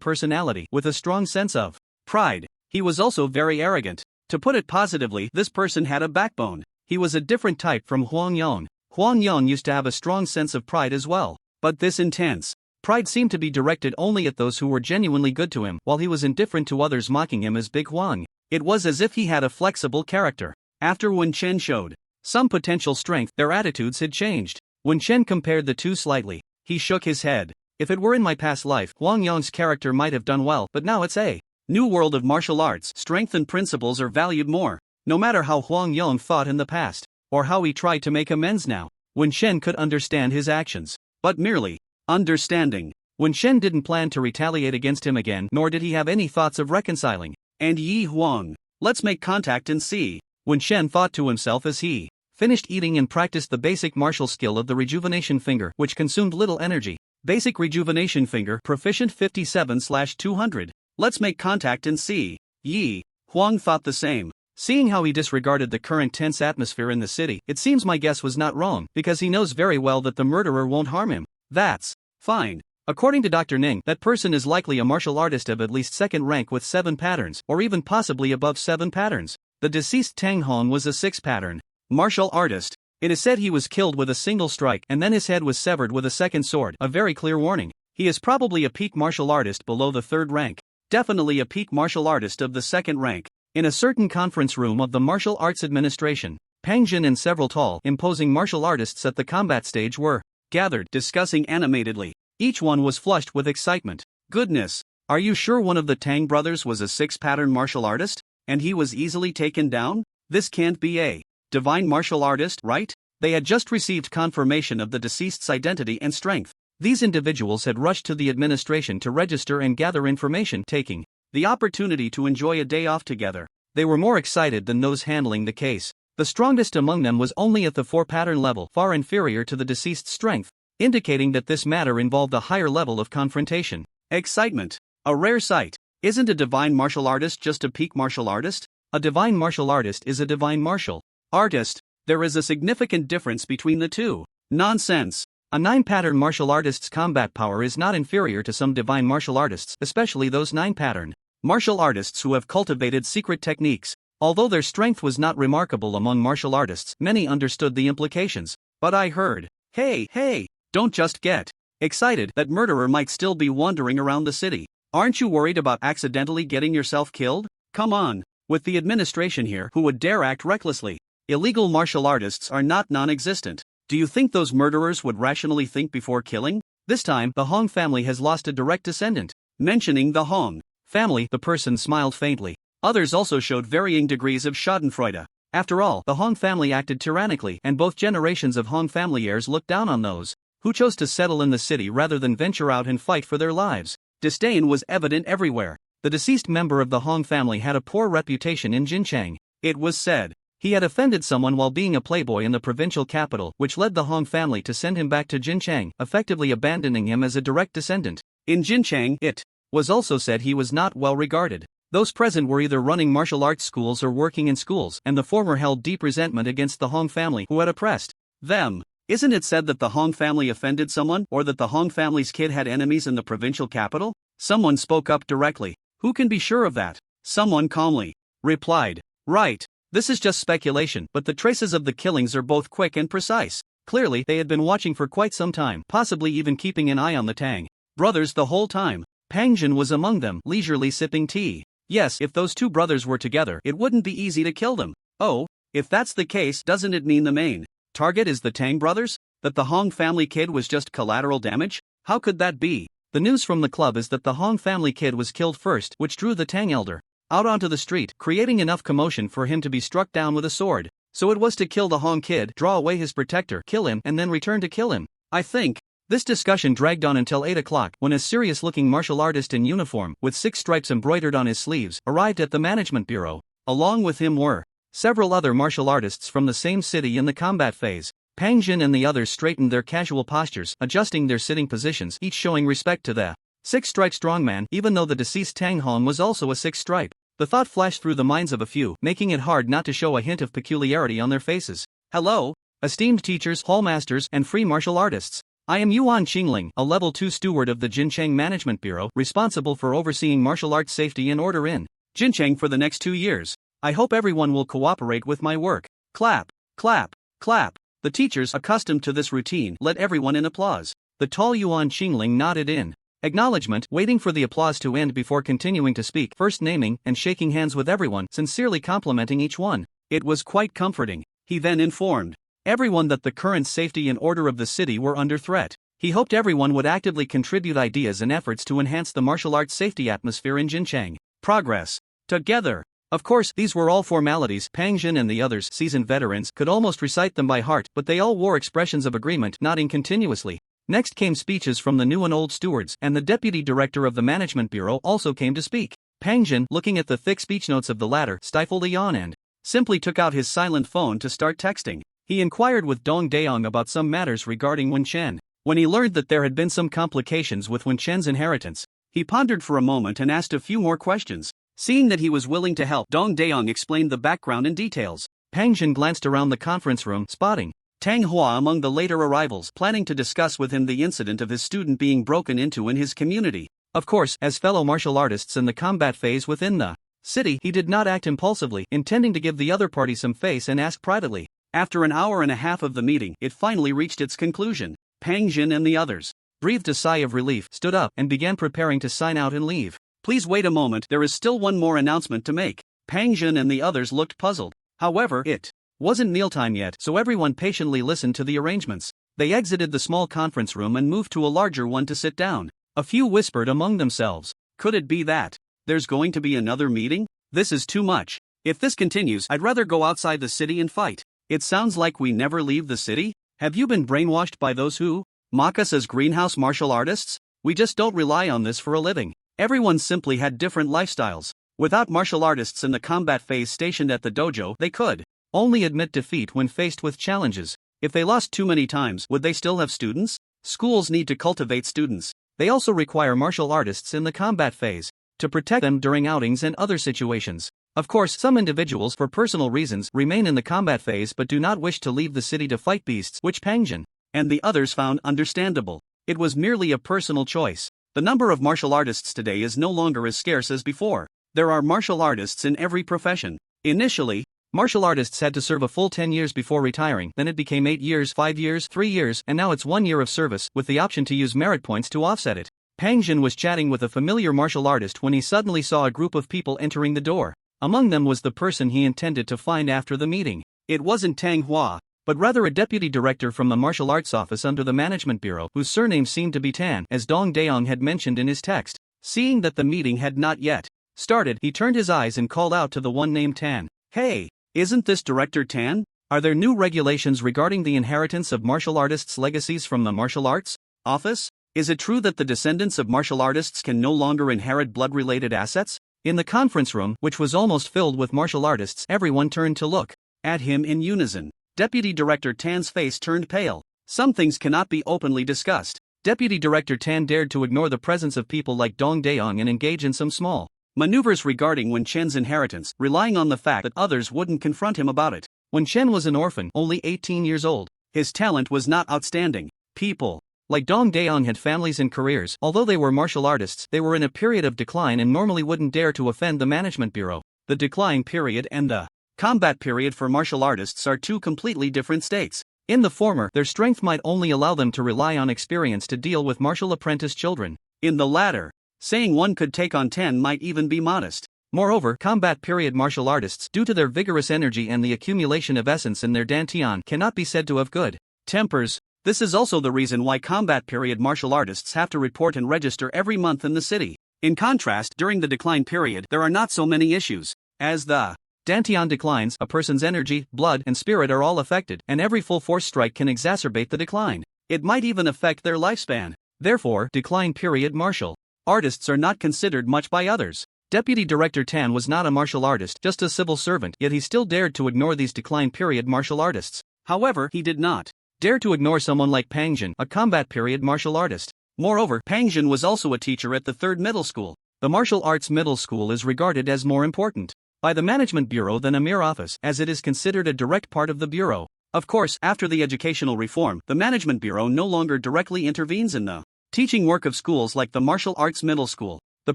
personality, with a strong sense of pride. He was also very arrogant. To put it positively, this person had a backbone. He was a different type from Huang Yong. Huang Yong used to have a strong sense of pride as well. But this intense pride seemed to be directed only at those who were genuinely good to him, while he was indifferent to others mocking him as Big Huang. It was as if he had a flexible character. After Wen Chen showed some potential strength, their attitudes had changed. Wen Chen compared the 2 slightly. He shook his head. If it were in my past life, Huang Yong's character might have done well, but now it's a new world of martial arts. Strength and principles are valued more. No matter how Huang Yong thought in the past, or how he tried to make amends now, Wen Chen could understand his actions. But merely understanding. Wen Chen didn't plan to retaliate against him again, nor did he have any thoughts of reconciling. And Yi Huang, let's make contact and see. Wen Chen thought to himself as he finished eating and practiced the basic martial skill of the rejuvenation finger, which consumed little energy. Basic rejuvenation finger, proficient 57/200. Let's make contact and see. Yi Huang thought the same. Seeing how he disregarded the current tense atmosphere in the city, it seems my guess was not wrong, because he knows very well that the murderer won't harm him. That's fine. According to Dr. Ning, that person is likely a martial artist of at least 2nd rank with 7 patterns, or even possibly above 7 patterns. The deceased Tang Hong was a 6 pattern martial artist. It is said he was killed with a single strike and then his head was severed with a second sword, a very clear warning. He is probably a peak martial artist below the 3rd rank. Definitely a peak martial artist of the 2nd rank. In a certain conference room of the Martial Arts Administration, Pang Jin and several tall, imposing martial artists at the combat stage were gathered, discussing animatedly. Each one was flushed with excitement. Goodness, are you sure one of the Tang brothers was a 6-pattern martial artist? And he was easily taken down? This can't be a divine martial artist, right? They had just received confirmation of the deceased's identity and strength. These individuals had rushed to the administration to register and gather information, taking the opportunity to enjoy a day off together. They were more excited than those handling the case. The strongest among them was only at the 4-pattern level, far inferior to the deceased's strength, indicating that this matter involved a higher level of confrontation. Excitement. A rare sight. Isn't a divine martial artist just a peak martial artist? A divine martial artist is a divine martial artist. There is a significant difference between the two. Nonsense. A 9-pattern martial artist's combat power is not inferior to some divine martial artists, especially those 9-pattern martial artists who have cultivated secret techniques. Although their strength was not remarkable among martial artists, many understood the implications. But I heard, hey, don't just get excited. That murderer might still be wandering around the city. Aren't you worried about accidentally getting yourself killed? Come on. With the administration here, who would dare act recklessly? Illegal martial artists are not non-existent. Do you think those murderers would rationally think before killing? This time, the Hong family has lost a direct descendant. Mentioning the Hong family, the person smiled faintly. Others also showed varying degrees of schadenfreude. After all, the Hong family acted tyrannically, and both generations of Hong family heirs looked down on those who chose to settle in the city rather than venture out and fight for their lives. Disdain was evident everywhere. The deceased member of the Hong family had a poor reputation in Jinchang. It was said he had offended someone while being a playboy in the provincial capital, which led the Hong family to send him back to Jinchang, effectively abandoning him as a direct descendant. In Jinchang, it was also said he was not well regarded. Those present were either running martial arts schools or working in schools, and the former held deep resentment against the Hong family who had oppressed them. Isn't it said that the Hong family offended someone, or that the Hong family's kid had enemies in the provincial capital? Someone spoke up directly. Who can be sure of that? Someone calmly replied, right. This is just speculation, but the traces of the killings are both quick and precise. Clearly, they had been watching for quite some time, possibly even keeping an eye on the Tang brothers the whole time. Pangjin was among them, leisurely sipping tea. Yes, if those two brothers were together, it wouldn't be easy to kill them. Oh, if that's the case, doesn't it mean the main target is the Tang brothers? That the Hong family kid was just collateral damage? How could that be? The news from the club is that the Hong family kid was killed first, which drew the Tang elder out onto the street, creating enough commotion for him to be struck down with a sword. So it was to kill the Hong kid, draw away his protector, kill him, and then return to kill him. I think. This discussion dragged on until 8 o'clock when a serious-looking martial artist in uniform, with 6 stripes embroidered on his sleeves, arrived at the management bureau. Along with him were several other martial artists from the same city in the combat phase. Pangjin and the others straightened their casual postures, adjusting their sitting positions, each showing respect to the 6-stripe strongman, even though the deceased Tang Hong was also a 6-stripe. The thought flashed through the minds of a few, making it hard not to show a hint of peculiarity on their faces. Hello, esteemed teachers, hallmasters, and free martial artists. I am Yuan Qingling, a level 2 steward of the Jincheng Management Bureau, responsible for overseeing martial arts safety and order in Jincheng for the next 2 years. I hope everyone will cooperate with my work. Clap, clap, clap. The teachers, accustomed to this routine, let everyone in applause. The tall Yuan Qingling nodded in acknowledgement, waiting for the applause to end before continuing to speak, first naming and shaking hands with everyone, sincerely complimenting each one. It was quite comforting. He then informed everyone that the current safety and order of the city were under threat. He hoped everyone would actively contribute ideas and efforts to enhance the martial arts safety atmosphere in Jincheng. Progress. Together. Of course, these were all formalities. Pangjin and the others, seasoned veterans, could almost recite them by heart, but they all wore expressions of agreement, nodding continuously. Next came speeches from the new and old stewards, and the deputy director of the management bureau also came to speak. Pangjin, looking at the thick speech notes of the latter, stifled a yawn and simply took out his silent phone to start texting. He inquired with Dong Daeong about some matters regarding Wen Chen. When he learned that there had been some complications with Wen Chen's inheritance, he pondered for a moment and asked a few more questions. Seeing that he was willing to help, Dong Daeong explained the background in details. Pangjin glanced around the conference room, spotting Tang Hua among the later arrivals, planning to discuss with him the incident of his student being broken into in his community. Of course, as fellow martial artists in the combat phase within the city, he did not act impulsively, intending to give the other party some face and ask privately. After an hour and a half of the meeting, it finally reached its conclusion. Pangjin and the others breathed a sigh of relief, stood up, and began preparing to sign out and leave. Please wait a moment, there is still one more announcement to make. Pangjin and the others looked puzzled. However, it wasn't mealtime yet, so everyone patiently listened to the arrangements. They exited the small conference room and moved to a larger one to sit down. A few whispered among themselves. Could it be that there's going to be another meeting? This is too much. If this continues, I'd rather go outside the city and fight. It sounds like we never leave the city. Have you been brainwashed by those who mock us as greenhouse martial artists? We just don't rely on this for a living. Everyone simply had different lifestyles. Without martial artists in the combat phase stationed at the dojo, they could only admit defeat when faced with challenges. If they lost too many times, would they still have students? Schools need to cultivate students. They also require martial artists in the combat phase to protect them during outings and other situations. Of course, some individuals, for personal reasons, remain in the combat phase but do not wish to leave the city to fight beasts, which Pangjin and the others found understandable. It was merely a personal choice. The number of martial artists today is no longer as scarce as before. There are martial artists in every profession. Initially, martial artists had to serve a full 10 years before retiring, then it became 8 years, 5 years, 3 years, and now it's 1 year of service, with the option to use merit points to offset it. Pangjin was chatting with a familiar martial artist when he suddenly saw a group of people entering the door. Among them was the person he intended to find after the meeting. It wasn't Tang Hua, but rather a deputy director from the martial arts office under the management bureau, whose surname seemed to be Tan, as Dong Daeong had mentioned in his text. Seeing that the meeting had not yet started, he turned his eyes and called out to the one named Tan. Hey, isn't this Director Tan? Are there new regulations regarding the inheritance of martial artists' legacies from the martial arts office? Is it true that the descendants of martial artists can no longer inherit blood-related assets? In the conference room, which was almost filled with martial artists, everyone turned to look at him in unison. Deputy Director Tan's face turned pale. Some things cannot be openly discussed. Deputy Director Tan dared to ignore the presence of people like Dong Daeong and engage in some small maneuvers regarding Wen Chen's inheritance, relying on the fact that others wouldn't confront him about it. Wen Chen was an orphan, only 18 years old. His talent was not outstanding. People like Dong Daeong had families and careers. Although they were martial artists, they were in a period of decline and normally wouldn't dare to offend the management bureau. The decline period and the combat period for martial artists are two completely different states. In the former, their strength might only allow them to rely on experience to deal with martial apprentice children. In the latter, saying one could take on 10 might even be modest. Moreover, combat period martial artists, due to their vigorous energy and the accumulation of essence in their dantian, cannot be said to have good tempers. This is also the reason why combat period martial artists have to report and register every month in the city. In contrast, during the decline period, there are not so many issues. As the dantian declines, a person's energy, blood, and spirit are all affected, and every full force strike can exacerbate the decline. It might even affect their lifespan. Therefore, decline period martial artists are not considered much by others. Deputy Director Tan was not a martial artist, just a civil servant, yet he still dared to ignore these decline period martial artists. However, he did not dare to ignore someone like Pang Jin, a combat period martial artist. Moreover, Pang Jin was also a teacher at the 3rd middle school. The martial arts middle school is regarded as more important by the management bureau than a mere office, as it is considered a direct part of the bureau. Of course, after the educational reform, the management bureau no longer directly intervenes in the teaching work of schools like the martial arts middle school. The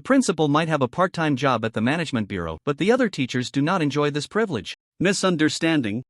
principal might have a part-time job at the management bureau, but the other teachers do not enjoy this privilege. Misunderstanding.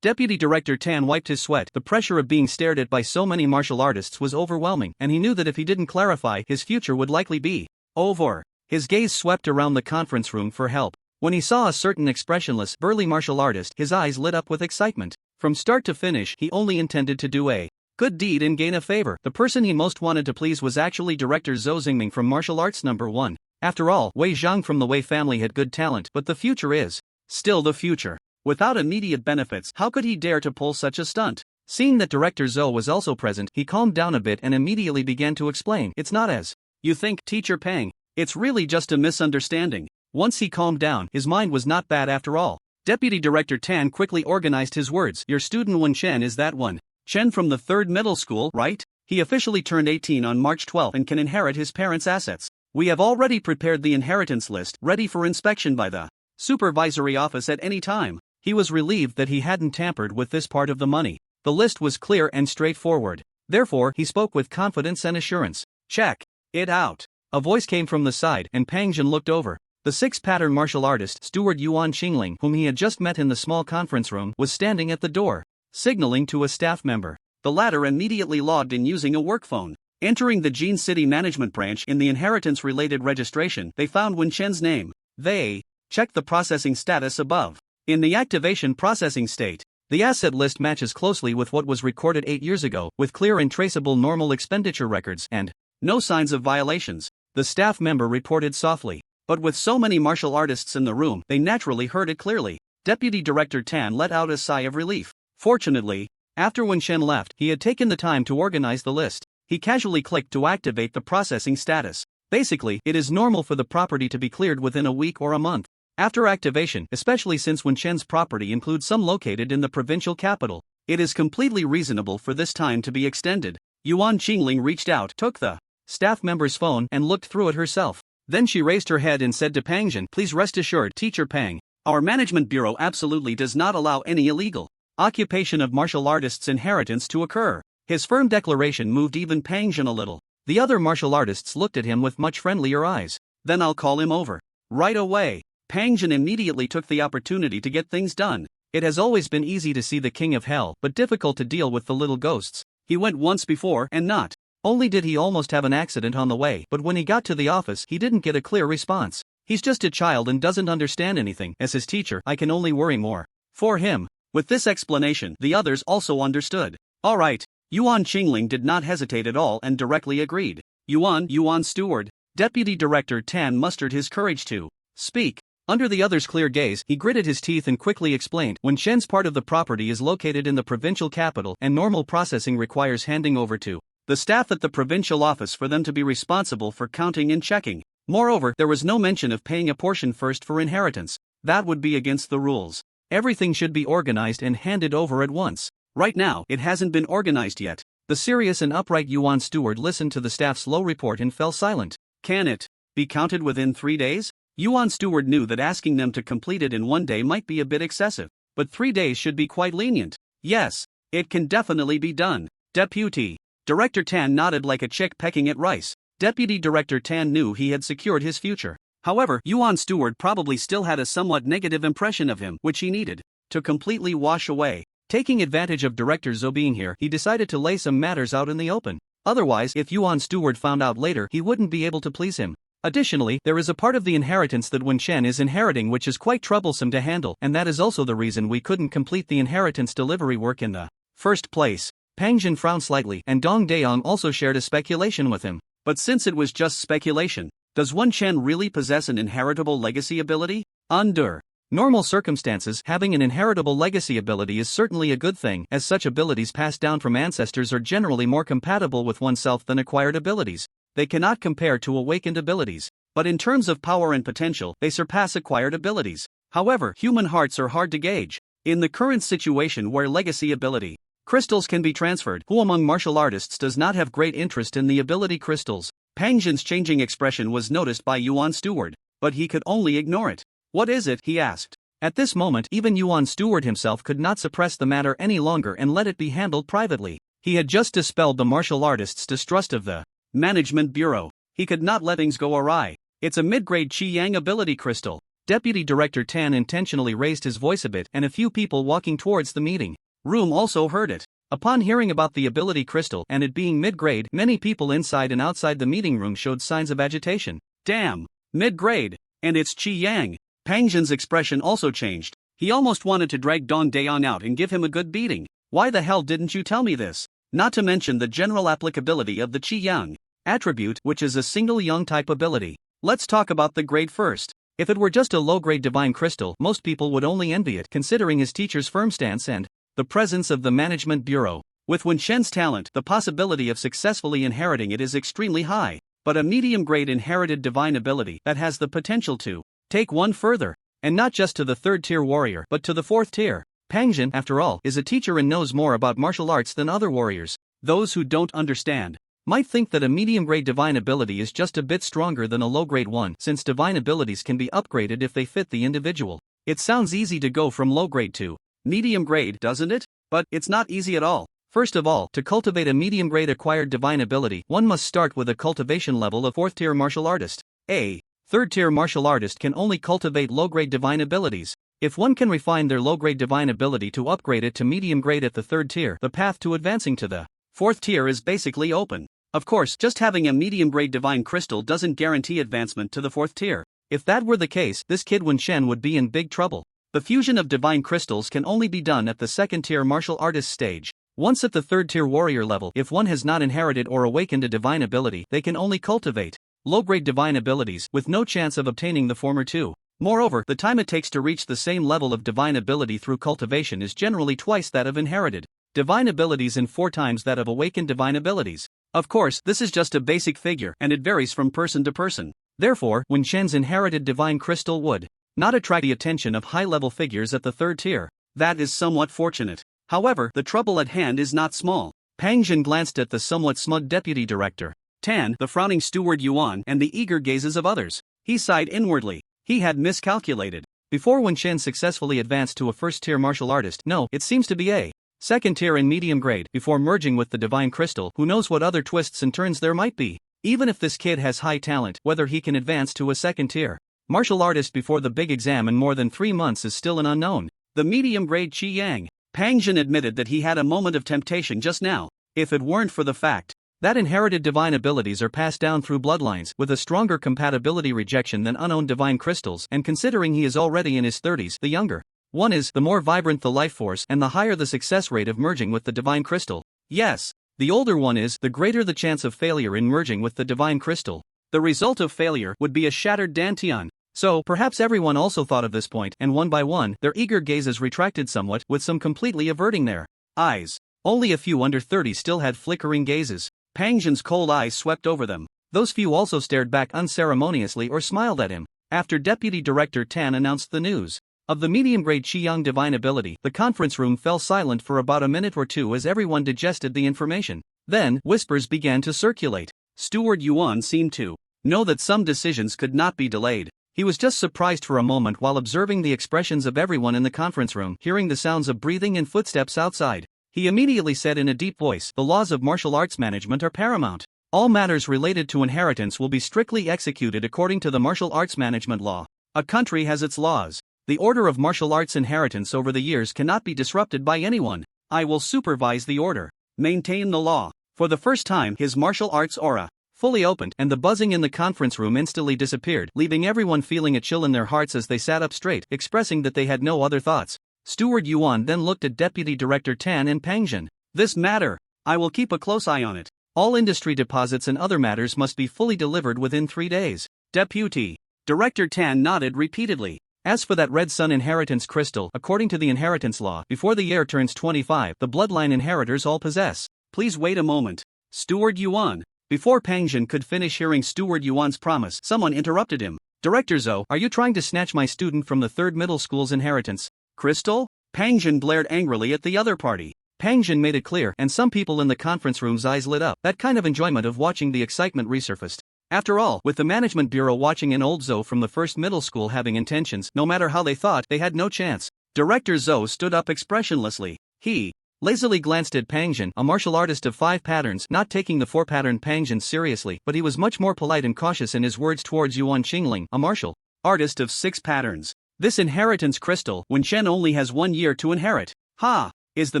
Deputy Director Tan wiped his sweat. The pressure of being stared at by so many martial artists was overwhelming, and he knew that if he didn't clarify, his future would likely be over. His gaze swept around the conference room for help. When he saw a certain expressionless, burly martial artist, his eyes lit up with excitement. From start to finish, he only intended to do a good deed and gain a favor. The person he most wanted to please was actually Director Zhou Xingming from Martial Arts No. 1. After all, Wei Zhang from the Wei family had good talent, but the future is still the future. Without immediate benefits, how could he dare to pull such a stunt? Seeing that Director Zhou was also present, he calmed down a bit and immediately began to explain. It's not as you think, Teacher Pang. It's really just a misunderstanding. Once he calmed down, his mind was not bad after all. Deputy Director Tan quickly organized his words. Your student Wen Chen is that one. Chen from the 3rd middle school, right? He officially turned 18 on March 12 and can inherit his parents' assets. We have already prepared the inheritance list, ready for inspection by the supervisory office at any time. He was relieved that he hadn't tampered with this part of the money. The list was clear and straightforward. Therefore, he spoke with confidence and assurance. Check it out. A voice came from the side, and Pang Jin looked over. The 6-pattern martial artist, Steward Yuan Qingling, whom he had just met in the small conference room, was standing at the door, signaling to a staff member. The latter immediately logged in using a work phone. Entering the Jin City Management Branch in the inheritance-related registration, they found Wen Chen's name. They checked the processing status above. In the activation processing state, the asset list matches closely with what was recorded 8 years ago, with clear and traceable normal expenditure records and no signs of violations, the staff member reported softly. But with so many martial artists in the room, they naturally heard it clearly. Deputy Director Tan let out a sigh of relief. Fortunately, after Wen Chen left, he had taken the time to organize the list. He casually clicked to activate the processing status. Basically, it is normal for the property to be cleared within a week or a month after activation, especially since Wen Chen's property includes some located in the provincial capital. It is completely reasonable for this time to be extended. Yuan Qingling reached out, took the staff member's phone, and looked through it herself. Then she raised her head and said to Pang Jin, please rest assured, Teacher Pang, our management bureau absolutely does not allow any illegal occupation of martial artists' inheritance to occur. His firm declaration moved even Pang Jin a little. The other martial artists looked at him with much friendlier eyes. Then I'll call him over right away. Pang Jin immediately took the opportunity to get things done. It has always been easy to see the king of hell, but difficult to deal with the little ghosts. He went once before, and not only did he almost have an accident on the way, but when he got to the office, he didn't get a clear response. He's just a child and doesn't understand anything. As his teacher, I can only worry more for him. With this explanation, the others also understood. All right. Yuan Qingling did not hesitate at all and directly agreed. Yuan Steward. Deputy Director Tan mustered his courage to speak. Under the other's clear gaze, he gritted his teeth and quickly explained, Wen Chen's part of the property is located in the provincial capital and normal processing requires handing over to the staff at the provincial office for them to be responsible for counting and checking. Moreover, there was no mention of paying a portion first for inheritance. That would be against the rules. Everything should be organized and handed over at once. Right now, it hasn't been organized yet. The serious and upright Yuan Steward listened to the staff's low report and fell silent. Can it be counted within 3 days? Yuan Steward knew that asking them to complete it in 1 day might be a bit excessive, but 3 days should be quite lenient. Yes, it can definitely be done. Deputy Director Tan nodded like a chick pecking at rice. Deputy Director Tan knew he had secured his future. However, Yuan Stewart probably still had a somewhat negative impression of him, which he needed to completely wash away. Taking advantage of Director Zhou being here, he decided to lay some matters out in the open. Otherwise, if Yuan Stewart found out later, he wouldn't be able to please him. Additionally, there is a part of the inheritance that Wen Chen is inheriting which is quite troublesome to handle, and that is also the reason we couldn't complete the inheritance delivery work in the first place. Pang Jin frowned slightly, and Dong Daong also shared a speculation with him. But since it was just speculation, does Wen Chen really possess an inheritable legacy ability? Under normal circumstances, having an inheritable legacy ability is certainly a good thing, as such abilities passed down from ancestors are generally more compatible with oneself than acquired abilities. They cannot compare to awakened abilities, but in terms of power and potential, they surpass acquired abilities. However, human hearts are hard to gauge. In the current situation where legacy ability crystals can be transferred, who among martial artists does not have great interest in the ability crystals? Pang Jin's changing expression was noticed by Yuan Stewart, but he could only ignore it. What is it? He asked. At this moment, even Yuan Stewart himself could not suppress the matter any longer and let it be handled privately. He had just dispelled the martial artists' distrust of the Management Bureau. He could not let things go awry. It's a mid-grade Qi Yang ability crystal. Deputy Director Tan intentionally raised his voice a bit, and a few people walking towards the meeting room also heard it. Upon hearing about the ability crystal and it being mid-grade, many people inside and outside the meeting room showed signs of agitation. Damn! Mid-grade! And it's Qi Yang! Pang Jin's expression also changed. He almost wanted to drag Dong Dayon out and give him a good beating. Why the hell didn't you tell me this? Not to mention the general applicability of the Qi Yang attribute, which is a single Yang type ability. Let's talk about the grade first. If it were just a low-grade divine crystal, most people would only envy it considering his teacher's firm stance and the presence of the Management Bureau. With Wen Chen's talent, the possibility of successfully inheriting it is extremely high, but a medium-grade inherited divine ability that has the potential to take one further, and not just to the third-tier warrior but to the fourth tier. Pang Jin, after all, is a teacher and knows more about martial arts than other warriors. Those who don't understand might think that a medium-grade divine ability is just a bit stronger than a low-grade one, since divine abilities can be upgraded if they fit the individual. It sounds easy to go from low-grade to medium-grade, doesn't it? But it's not easy at all. First of all, to cultivate a medium-grade acquired divine ability, one must start with a cultivation level of 4th-tier martial artist. A 3rd-tier martial artist can only cultivate low-grade divine abilities. If one can refine their low-grade divine ability to upgrade it to medium-grade at the 3rd tier, the path to advancing to the 4th tier is basically open. Of course, just having a medium-grade divine crystal doesn't guarantee advancement to the 4th tier. If that were the case, this kid Wen Chen would be in big trouble. The fusion of divine crystals can only be done at the 2nd-tier martial artist stage. Once at the 3rd-tier warrior level, if one has not inherited or awakened a divine ability, they can only cultivate low-grade divine abilities, with no chance of obtaining the former two. Moreover, the time it takes to reach the same level of divine ability through cultivation is generally twice that of inherited divine abilities and 4 times that of awakened divine abilities. Of course, this is just a basic figure, and it varies from person to person. Therefore, Wen Chen's inherited divine crystal would not attract the attention of high-level figures at the 3rd tier. That is somewhat fortunate. However, the trouble at hand is not small. Pang Jin glanced at the somewhat smug deputy director Tan, the frowning steward Yuan, and the eager gazes of others. He sighed inwardly. He had miscalculated. Before Wen Chen successfully advanced to a 1st-tier martial artist, no, it seems to be a 2nd tier and medium grade, before merging with the divine crystal. Who knows what other twists and turns there might be. Even if this kid has high talent, whether he can advance to a 2nd tier martial artist before the big exam in more than 3 months is still an unknown. The medium grade Qi Yang. Pang Jin admitted that he had a moment of temptation just now. If it weren't for the fact that inherited divine abilities are passed down through bloodlines with a stronger compatibility rejection than unowned divine crystals, and considering he is already in his 30s, the younger one is, the more vibrant the life force and the higher the success rate of merging with the divine crystal. Yes, the older one is, the greater the chance of failure in merging with the divine crystal. The result of failure would be a shattered dantian. So, perhaps everyone also thought of this point, and one by one, their eager gazes retracted somewhat, with some completely averting their eyes. Only a few under 30 still had flickering gazes. Pang Jin's cold eyes swept over them. Those few also stared back unceremoniously or smiled at him. After Deputy Director Tan announced the news of the medium-grade Qiyang divine ability, the conference room fell silent for about a minute or two as everyone digested the information. Then, whispers began to circulate. Steward Yuan seemed to know that some decisions could not be delayed. He was just surprised for a moment while observing the expressions of everyone in the conference room, hearing the sounds of breathing and footsteps outside. He immediately said in a deep voice, "The laws of martial arts management are paramount. All matters related to inheritance will be strictly executed according to the martial arts management law. A country has its laws. The order of martial arts inheritance over the years cannot be disrupted by anyone. I will supervise the order. Maintain the law. For the first time, his martial arts aura fully opened, and the buzzing in the conference room instantly disappeared, leaving everyone feeling a chill in their hearts as they sat up straight, expressing that they had no other thoughts. Steward Yuan then looked at Deputy Director Tan and Pangjin. This matter, I will keep a close eye on it. All industry deposits and other matters must be fully delivered within 3 days. Deputy Director Tan nodded repeatedly. As for that Red Sun inheritance crystal, according to the inheritance law, before the heir turns 25, the bloodline inheritors all possess. Please wait a moment. Steward Yuan. Before Pangjin could finish hearing Steward Yuan's promise, someone interrupted him. Director Zhou, are you trying to snatch my student from the 3rd middle school's inheritance crystal? Pangjin blared angrily at the other party. Pangjin made it clear, and some people in the conference room's eyes lit up. That kind of enjoyment of watching the excitement resurfaced. After all, with the management bureau watching an old Zhou from the 1st middle school having intentions, no matter how they thought, they had no chance. Director Zhou stood up expressionlessly. He lazily glanced at Pangjin, a martial artist of 5 patterns, not taking the 4-pattern Pangjin seriously, but he was much more polite and cautious in his words towards Yuan Qingling, a martial artist of 6 patterns. This inheritance crystal, when Shen only has 1 year to inherit. Ha! Is the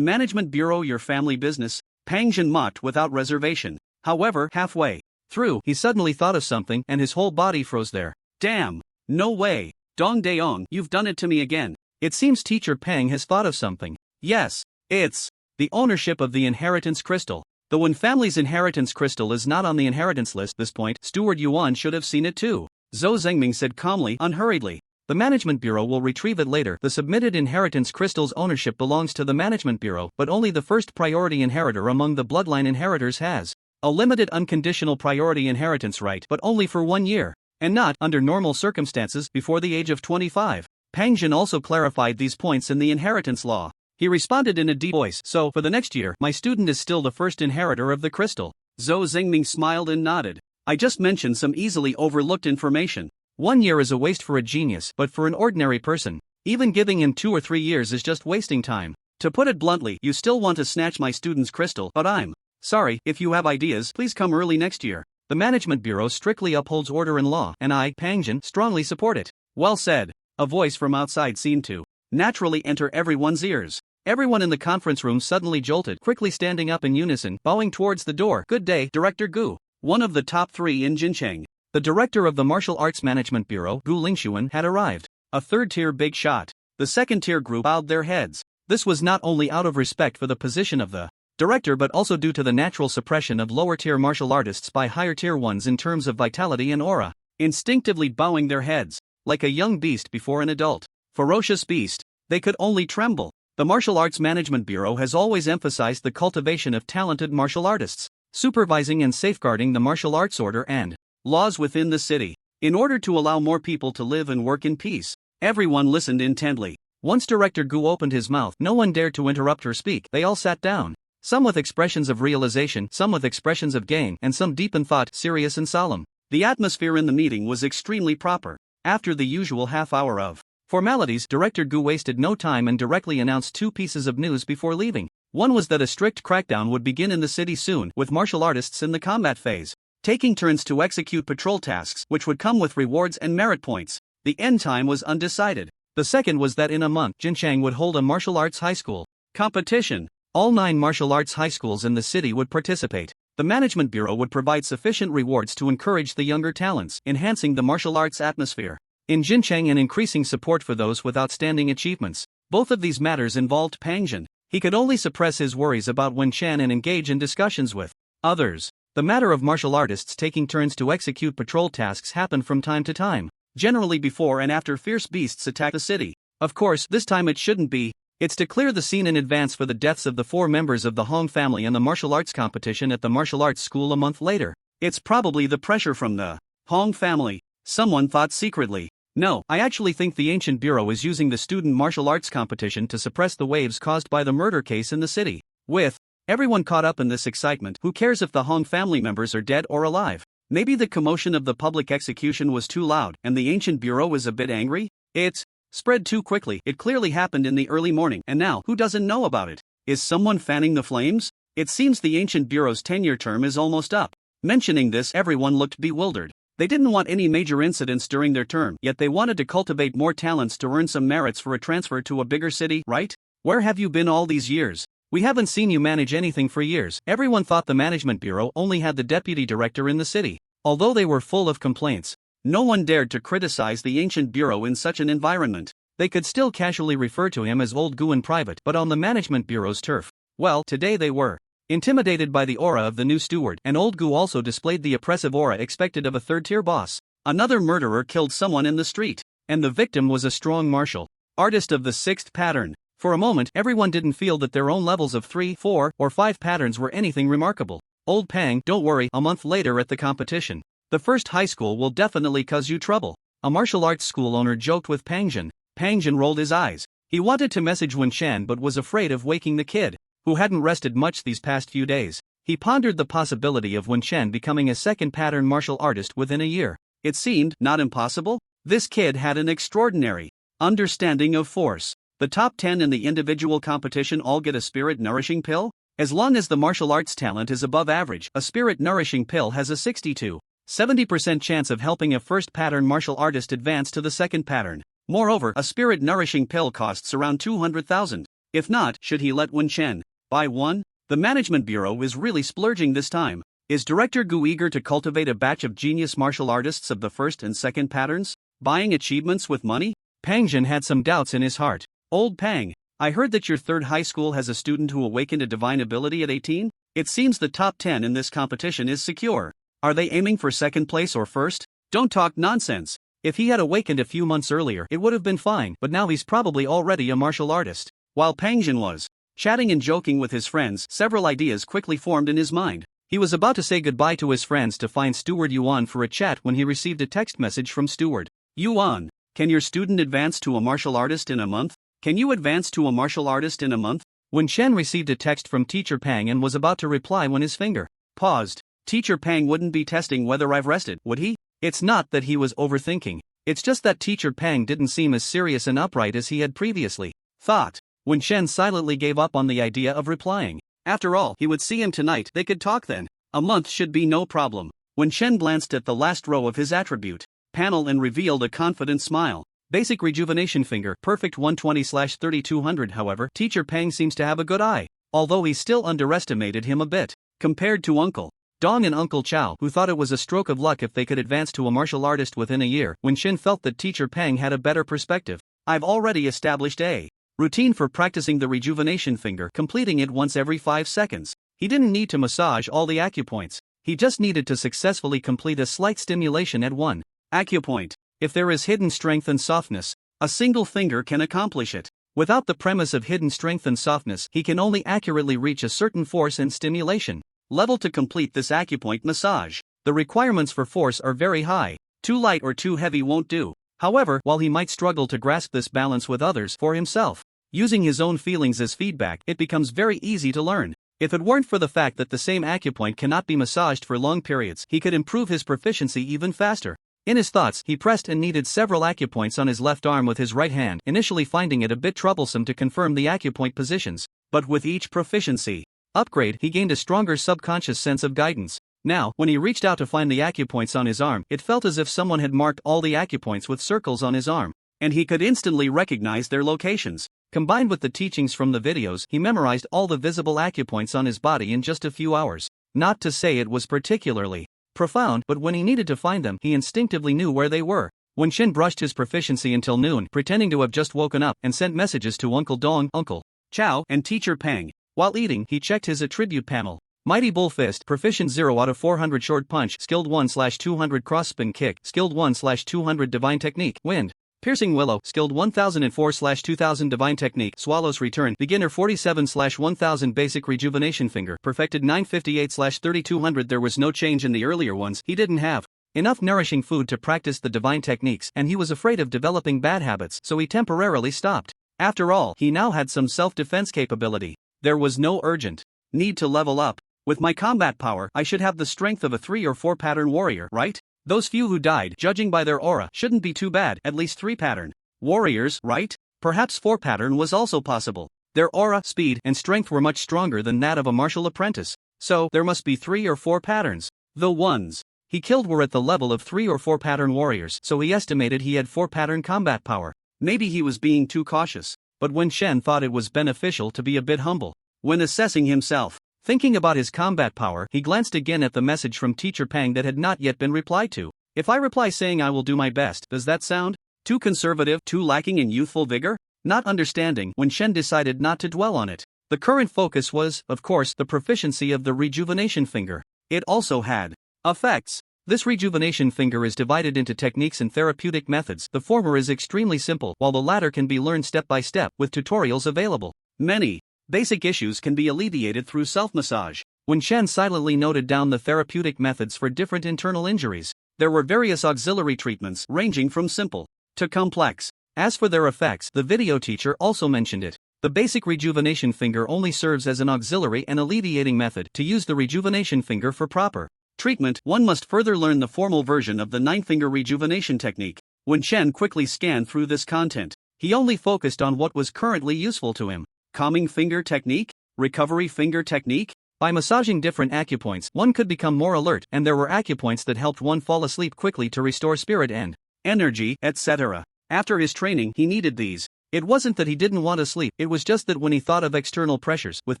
management bureau your family business? Pangjin mocked without reservation. However, halfway through, he suddenly thought of something, and his whole body froze there. Damn! No way! Dong Daong, you've done it to me again. It seems Teacher Peng has thought of something. Yes, it's the ownership of the inheritance crystal. Though when family's inheritance crystal is not on the inheritance list this point, Steward Yuan should have seen it too. Zhou Zengming said calmly, unhurriedly. The Management Bureau will retrieve it later. The submitted inheritance crystal's ownership belongs to the Management Bureau, but only the first priority inheritor among the bloodline inheritors has a limited unconditional priority inheritance right, but only for 1 year, and not, under normal circumstances, before the age of 25. Pangjin also clarified these points in the inheritance law. He responded in a deep voice, so, for the next year, my student is still the first inheritor of the crystal. Zhou Zengming smiled and nodded. I just mentioned some easily overlooked information. 1 year is a waste for a genius, but for an ordinary person, even giving him 2 or 3 years is just wasting time. To put it bluntly, you still want to snatch my student's crystal, but I'm sorry. If you have ideas, please come early next year. The Management Bureau strictly upholds order and law, and I, Pangjin, strongly support it. Well said. A voice from outside seemed to naturally enter everyone's ears. Everyone in the conference room suddenly jolted, quickly standing up in unison, bowing towards the door. Good day, Director Gu. One of the top 3 in Jincheng. The director of the Martial Arts Management Bureau, Gu Lingxuan, had arrived. A 3rd-tier big shot. The 2nd-tier group bowed their heads. This was not only out of respect for the position of the director but also due to the natural suppression of lower-tier martial artists by higher-tier ones in terms of vitality and aura. Instinctively bowing their heads, like a young beast before an adult. Ferocious beast. They could only tremble. The Martial Arts Management Bureau has always emphasized the cultivation of talented martial artists, supervising and safeguarding the martial arts order and laws within the city, in order to allow more people to live and work in peace. Everyone listened intently. Once Director Gu opened his mouth, no one dared to interrupt her speak. They all sat down. Some with expressions of realization, some with expressions of gain, and some deep in thought, serious and solemn. The atmosphere in the meeting was extremely proper. After the usual half-hour of formalities, Director Gu wasted no time and directly announced 2 pieces of news before leaving. One was that a strict crackdown would begin in the city soon, with martial artists in the combat phase, taking turns to execute patrol tasks, which would come with rewards and merit points. The end time was undecided. The second was that in a month, Jincheng would hold a martial arts high school competition. All 9 martial arts high schools in the city would participate. The Management Bureau would provide sufficient rewards to encourage the younger talents, enhancing the martial arts atmosphere in Jincheng and increasing support for those with outstanding achievements. Both of these matters involved Pangjin. He could only suppress his worries about Wen Chan and engage in discussions with others. The matter of martial artists taking turns to execute patrol tasks happened from time to time, generally before and after fierce beasts attack the city. Of course, this time it shouldn't be. It's to clear the scene in advance for the deaths of the 4 members of the Hong family and the martial arts competition at the martial arts school a month later. It's probably the pressure from the Hong family, someone thought secretly. No, I actually think the Ancient Bureau is using the student martial arts competition to suppress the waves caused by the murder case in the city. With everyone caught up in this excitement, who cares if the Hong family members are dead or alive? Maybe the commotion of the public execution was too loud, and the Ancient Bureau is a bit angry? It spread too quickly. It clearly happened in the early morning, and now, who doesn't know about it? Is someone fanning the flames? It seems the Ancient Bureau's tenure term is almost up. Mentioning this, everyone looked bewildered. They didn't want any major incidents during their term, yet they wanted to cultivate more talents to earn some merits for a transfer to a bigger city, right? Where have you been all these years? We haven't seen you manage anything for years. Everyone thought the management bureau only had the deputy director in the city. Although they were full of complaints, no one dared to criticize the ancient bureau in such an environment. They could still casually refer to him as Old Gu in private, but on the management bureau's turf, well, today they were intimidated by the aura of the new steward, and Old Gu also displayed the oppressive aura expected of a third-tier boss. Another murderer killed someone in the street, and the victim was a strong martial artist of the sixth pattern. For a moment, everyone didn't feel that their own levels of 3, 4, or 5 patterns were anything remarkable. Old Pang, don't worry, a month later at the competition, the first high school will definitely cause you trouble. A martial arts school owner joked with Pangjin. Pangjin rolled his eyes. He wanted to message Wen Shan but was afraid of waking the kid, who hadn't rested much these past few days. He pondered the possibility of Wen Shan becoming a second pattern martial artist within a year. It seemed not impossible. This kid had an extraordinary understanding of force. The top 10 in the individual competition all get a spirit-nourishing pill? As long as the martial arts talent is above average, a spirit-nourishing pill has a 60–70% chance of helping a first pattern martial artist advance to the second pattern. Moreover, a spirit-nourishing pill costs around 200,000. If not, should he let Wen Shan buy one? The management bureau is really splurging this time. Is Director Gu eager to cultivate a batch of genius martial artists of the first and second patterns, buying achievements with money? Pangjin had some doubts in his heart. Old Pang, I heard that your third high school has a student who awakened a divine ability at 18? It seems the top 10 in this competition is secure. Are they aiming for second place or first? Don't talk nonsense. If he had awakened a few months earlier, it would have been fine, but now he's probably already a martial artist. While Pangjin was chatting and joking with his friends, several ideas quickly formed in his mind. He was about to say goodbye to his friends to find Steward Yuan for a chat when he received a text message from Steward. Yuan, can your student advance to a martial artist in a month? Can you advance to a martial artist in a month? Wen Shan received a text from Teacher Pang and was about to reply when his finger paused. Teacher Pang wouldn't be testing whether I've rested, would he? It's not that he was overthinking. It's just that Teacher Pang didn't seem as serious and upright as he had previously thought. Wen Shan silently gave up on the idea of replying. After all, he would see him tonight, they could talk then. A month should be no problem. Wen Shan glanced at the last row of his attribute panel and revealed a confident smile. Basic rejuvenation finger, perfect 120/3200. However, Teacher Pang seems to have a good eye, although he still underestimated him a bit. Compared to Uncle Dong and Uncle Chow, who thought it was a stroke of luck if they could advance to a martial artist within a year, Wen Shan felt that Teacher Pang had a better perspective. I've already established a routine for practicing the rejuvenation finger, completing it once every 5 seconds. He didn't need to massage all the acupoints. He just needed to successfully complete a slight stimulation at one acupoint. If there is hidden strength and softness, a single finger can accomplish it. Without the premise of hidden strength and softness, he can only accurately reach a certain force and stimulation level to complete this acupoint massage. The requirements for force are very high. Too light or too heavy won't do. However, while he might struggle to grasp this balance with others for himself, using his own feelings as feedback, it becomes very easy to learn. If it weren't for the fact that the same acupoint cannot be massaged for long periods, he could improve his proficiency even faster. In his thoughts, he pressed and kneaded several acupoints on his left arm with his right hand, initially finding it a bit troublesome to confirm the acupoint positions. But with each proficiency upgrade, he gained a stronger subconscious sense of guidance. Now, when he reached out to find the acupoints on his arm, it felt as if someone had marked all the acupoints with circles on his arm, and he could instantly recognize their locations. Combined with the teachings from the videos, he memorized all the visible acupoints on his body in just a few hours. Not to say it was particularly profound, but when he needed to find them, he instinctively knew where they were. Wen Shan brushed his proficiency until noon, pretending to have just woken up, and sent messages to Uncle Dong, Uncle Chow, and Teacher Pang. While eating, he checked his attribute panel. Mighty Bull Fist, proficient 0 out of 400 short punch, skilled 1/200 cross spin kick, skilled 1/200 divine technique, wind. Piercing Willow, skilled 1004/2000 divine technique, Swallow's Return, beginner 47/1000 basic rejuvenation finger, perfected 958/3200. There was no change in the earlier ones. He didn't have enough nourishing food to practice the divine techniques, and he was afraid of developing bad habits, so he temporarily stopped. After all, he now had some self-defense capability. There was no urgent need to level up. With my combat power, I should have the strength of a 3 or 4 pattern warrior, right? Those few who died, judging by their aura, shouldn't be too bad. At least 3 pattern warriors, right? Perhaps 4 pattern was also possible. Their aura, speed, and strength were much stronger than that of a martial apprentice. So, there must be 3 or 4 patterns. The ones he killed were at the level of 3 or 4 pattern warriors, so he estimated he had 4 pattern combat power. Maybe he was being too cautious, but Wen Shen thought it was beneficial to be a bit humble. When assessing himself, thinking about his combat power, he glanced again at the message from Teacher Pang that had not yet been replied to. If I reply saying I will do my best, does that sound too conservative, too lacking in youthful vigor? Not understanding, Wen Shen decided not to dwell on it. The current focus was, of course, the proficiency of the rejuvenation finger. It also had effects. This rejuvenation finger is divided into techniques and therapeutic methods. The former is extremely simple, while the latter can be learned step by step, with tutorials available. Many basic issues can be alleviated through self-massage. Wen Shen silently noted down the therapeutic methods for different internal injuries. There were various auxiliary treatments, ranging from simple to complex. As for their effects, the video teacher also mentioned it. The basic rejuvenation finger only serves as an auxiliary and alleviating method. To use the rejuvenation finger for proper treatment, one must further learn the formal version of the 9-finger rejuvenation technique. Wen Shen quickly scanned through this content. He only focused on what was currently useful to him. Calming finger technique? Recovery finger technique? By massaging different acupoints, one could become more alert, and there were acupoints that helped one fall asleep quickly to restore spirit and energy, etc. After his training, he needed these. It wasn't that he didn't want to sleep, it was just that when he thought of external pressures, with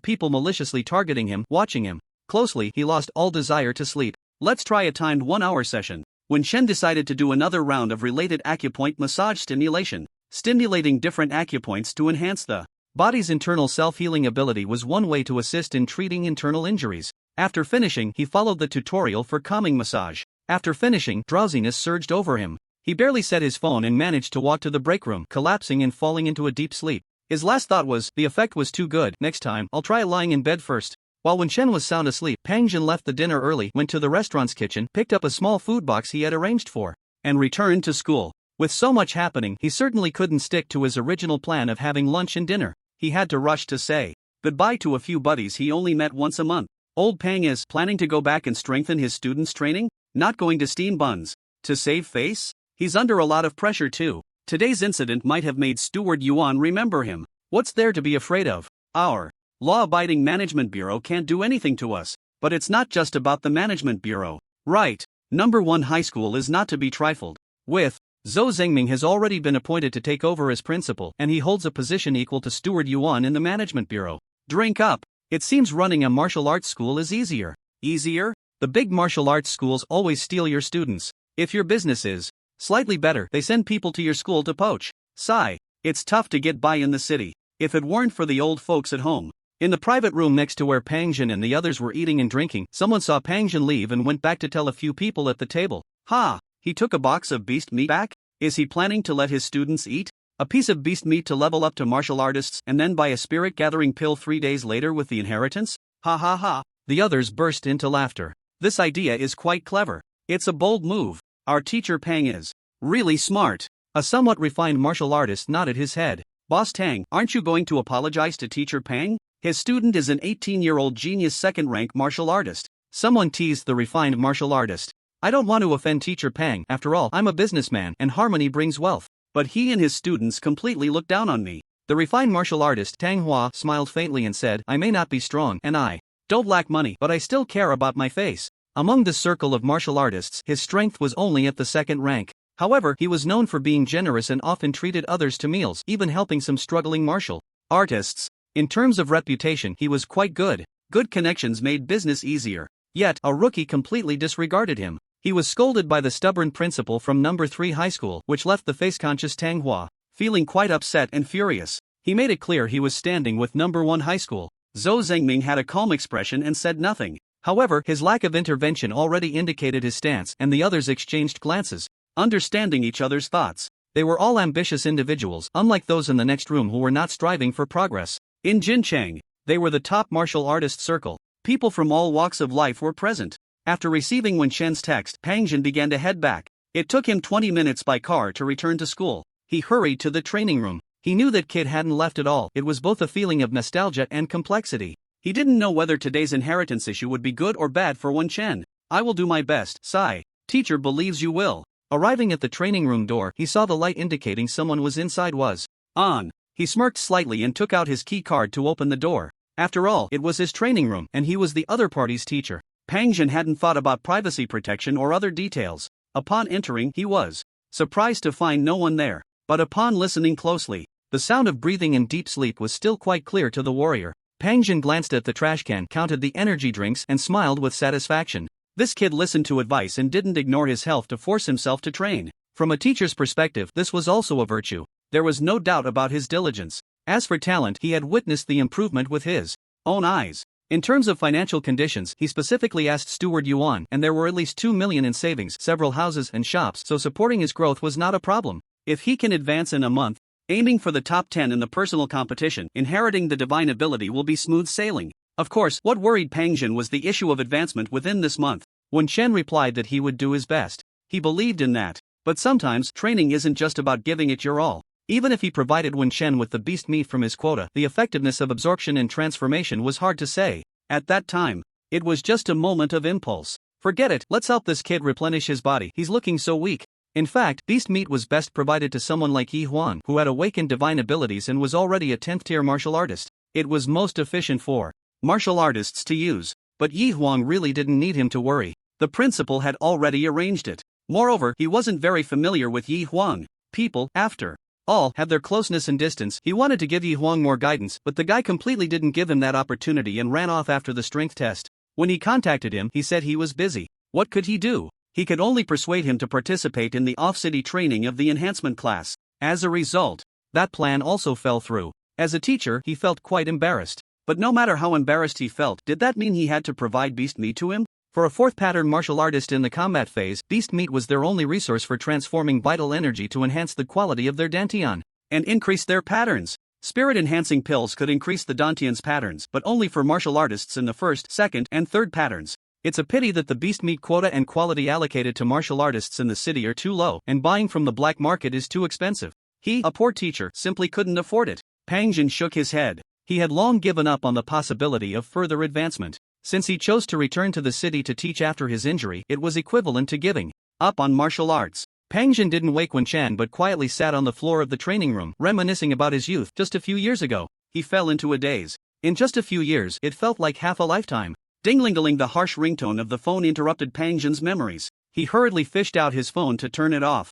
people maliciously targeting him, watching him closely, he lost all desire to sleep. Let's try a timed 1-hour session. Wen Shen decided to do another round of related acupoint massage stimulation. Stimulating different acupoints to enhance the body's internal self-healing ability was one way to assist in treating internal injuries. After finishing, he followed the tutorial for calming massage. After finishing, drowsiness surged over him. He barely set his phone and managed to walk to the break room, collapsing and falling into a deep sleep. His last thought was, the effect was too good, next time, I'll try lying in bed first. While Wen Shen was sound asleep, Pang Jin left the dinner early, went to the restaurant's kitchen, picked up a small food box he had arranged for, and returned to school. With so much happening, he certainly couldn't stick to his original plan of having lunch and dinner. He had to rush to say goodbye to a few buddies he only met once a month. Old Pang is planning to go back and strengthen his students' training, not going to steam buns. To save face? He's under a lot of pressure too. Today's incident might have made Steward Yuan remember him. What's there to be afraid of? Our law-abiding management bureau can't do anything to us. But it's not just about the management bureau. Right. Number 1 high school is not to be trifled with. Zhou Zhengming has already been appointed to take over as principal, and he holds a position equal to Steward Yuan in the management bureau. Drink up. It seems running a martial arts school is easier. Easier? The big martial arts schools always steal your students. If your business is slightly better, they send people to your school to poach. Sigh. It's tough to get by in the city. If it weren't for the old folks at home. In the private room next to where Pang Jin and the others were eating and drinking, someone saw Pang Jin leave and went back to tell a few people at the table. Ha! He took a box of beast meat back? Is he planning to let his students eat a piece of beast meat to level up to martial artists and then buy a spirit gathering pill 3 days later with the inheritance? Ha ha ha. The others burst into laughter. This idea is quite clever. It's a bold move. Our teacher Pang is really smart. A somewhat refined martial artist nodded his head. Boss Tang, aren't you going to apologize to teacher Pang? His student is an 18-year-old genius second-rank martial artist. Someone teased the refined martial artist. I don't want to offend teacher Pang, after all, I'm a businessman and harmony brings wealth. But he and his students completely look down on me. The refined martial artist Tang Hua smiled faintly and said, I may not be strong and I don't lack money, but I still care about my face. Among the circle of martial artists, his strength was only at the second rank. However, he was known for being generous and often treated others to meals, even helping some struggling martial artists. In terms of reputation, he was quite good. Good connections made business easier. Yet, a rookie completely disregarded him. He was scolded by the stubborn principal from number 3 high school, which left the face-conscious Tang Hua feeling quite upset and furious. He made it clear he was standing with number 1 high school. Zhou Zhengming had a calm expression and said nothing. However, his lack of intervention already indicated his stance, and the others exchanged glances, understanding each other's thoughts. They were all ambitious individuals, unlike those in the next room who were not striving for progress. In Jincheng, they were the top martial artist circle. People from all walks of life were present. After receiving Wen Shen's text, Pang Jin began to head back. It took him 20 minutes by car to return to school. He hurried to the training room. He knew that kid hadn't left at all. It was both a feeling of nostalgia and complexity. He didn't know whether today's inheritance issue would be good or bad for Wen Shen. I will do my best, sigh. Teacher believes you will. Arriving at the training room door, he saw the light indicating someone was inside was on. He smirked slightly and took out his key card to open the door. After all, it was his training room, and he was the other party's teacher. Pang Jin hadn't thought about privacy protection or other details. Upon entering, he was surprised to find no one there. But upon listening closely, the sound of breathing in deep sleep was still quite clear to the warrior. Pang Jin glanced at the trash can, counted the energy drinks, and smiled with satisfaction. This kid listened to advice and didn't ignore his health to force himself to train. From a teacher's perspective, this was also a virtue. There was no doubt about his diligence. As for talent, he had witnessed the improvement with his own eyes. In terms of financial conditions, he specifically asked Steward Yuan, and there were at least 2 million in savings, several houses and shops, so supporting his growth was not a problem. If he can advance in a month, aiming for the top 10 in the personal competition, inheriting the divine ability will be smooth sailing. Of course, what worried Pang Jin was the issue of advancement within this month. When Shen replied that he would do his best, he believed in that. But sometimes, training isn't just about giving it your all. Even if he provided Wen Shen with the beast meat from his quota, the effectiveness of absorption and transformation was hard to say. At that time, it was just a moment of impulse. Forget it, let's help this kid replenish his body, he's looking so weak. In fact, beast meat was best provided to someone like Yi Huan, who had awakened divine abilities and was already a 10th tier martial artist. It was most efficient for martial artists to use. But Yi Huang really didn't need him to worry. The principal had already arranged it. Moreover, he wasn't very familiar with Yi Huang. People, after all, have their closeness and distance. He wanted to give Yi Huang more guidance, but the guy completely didn't give him that opportunity and ran off after the strength test. When he contacted him, he said he was busy. What could he do? He could only persuade him to participate in the off-city training of the enhancement class. As a result, that plan also fell through. As a teacher, he felt quite embarrassed. But no matter how embarrassed he felt, did that mean he had to provide beast meat to him? For a fourth pattern martial artist in the combat phase, beast meat was their only resource for transforming vital energy to enhance the quality of their dantian and increase their patterns. Spirit-enhancing pills could increase the dantian's patterns, but only for martial artists in the first, second, and third patterns. It's a pity that the beast meat quota and quality allocated to martial artists in the city are too low, and buying from the black market is too expensive. He, a poor teacher, simply couldn't afford it. Pang Jin shook his head. He had long given up on the possibility of further advancement. Since he chose to return to the city to teach after his injury, it was equivalent to giving up on martial arts. Pang Jin didn't wake Wen Chan but quietly sat on the floor of the training room, reminiscing about his youth just a few years ago. He fell into a daze. In just a few years, it felt like half a lifetime. Ding-ling-a-ling, the harsh ringtone of the phone interrupted Pang Jin's memories. He hurriedly fished out his phone to turn it off.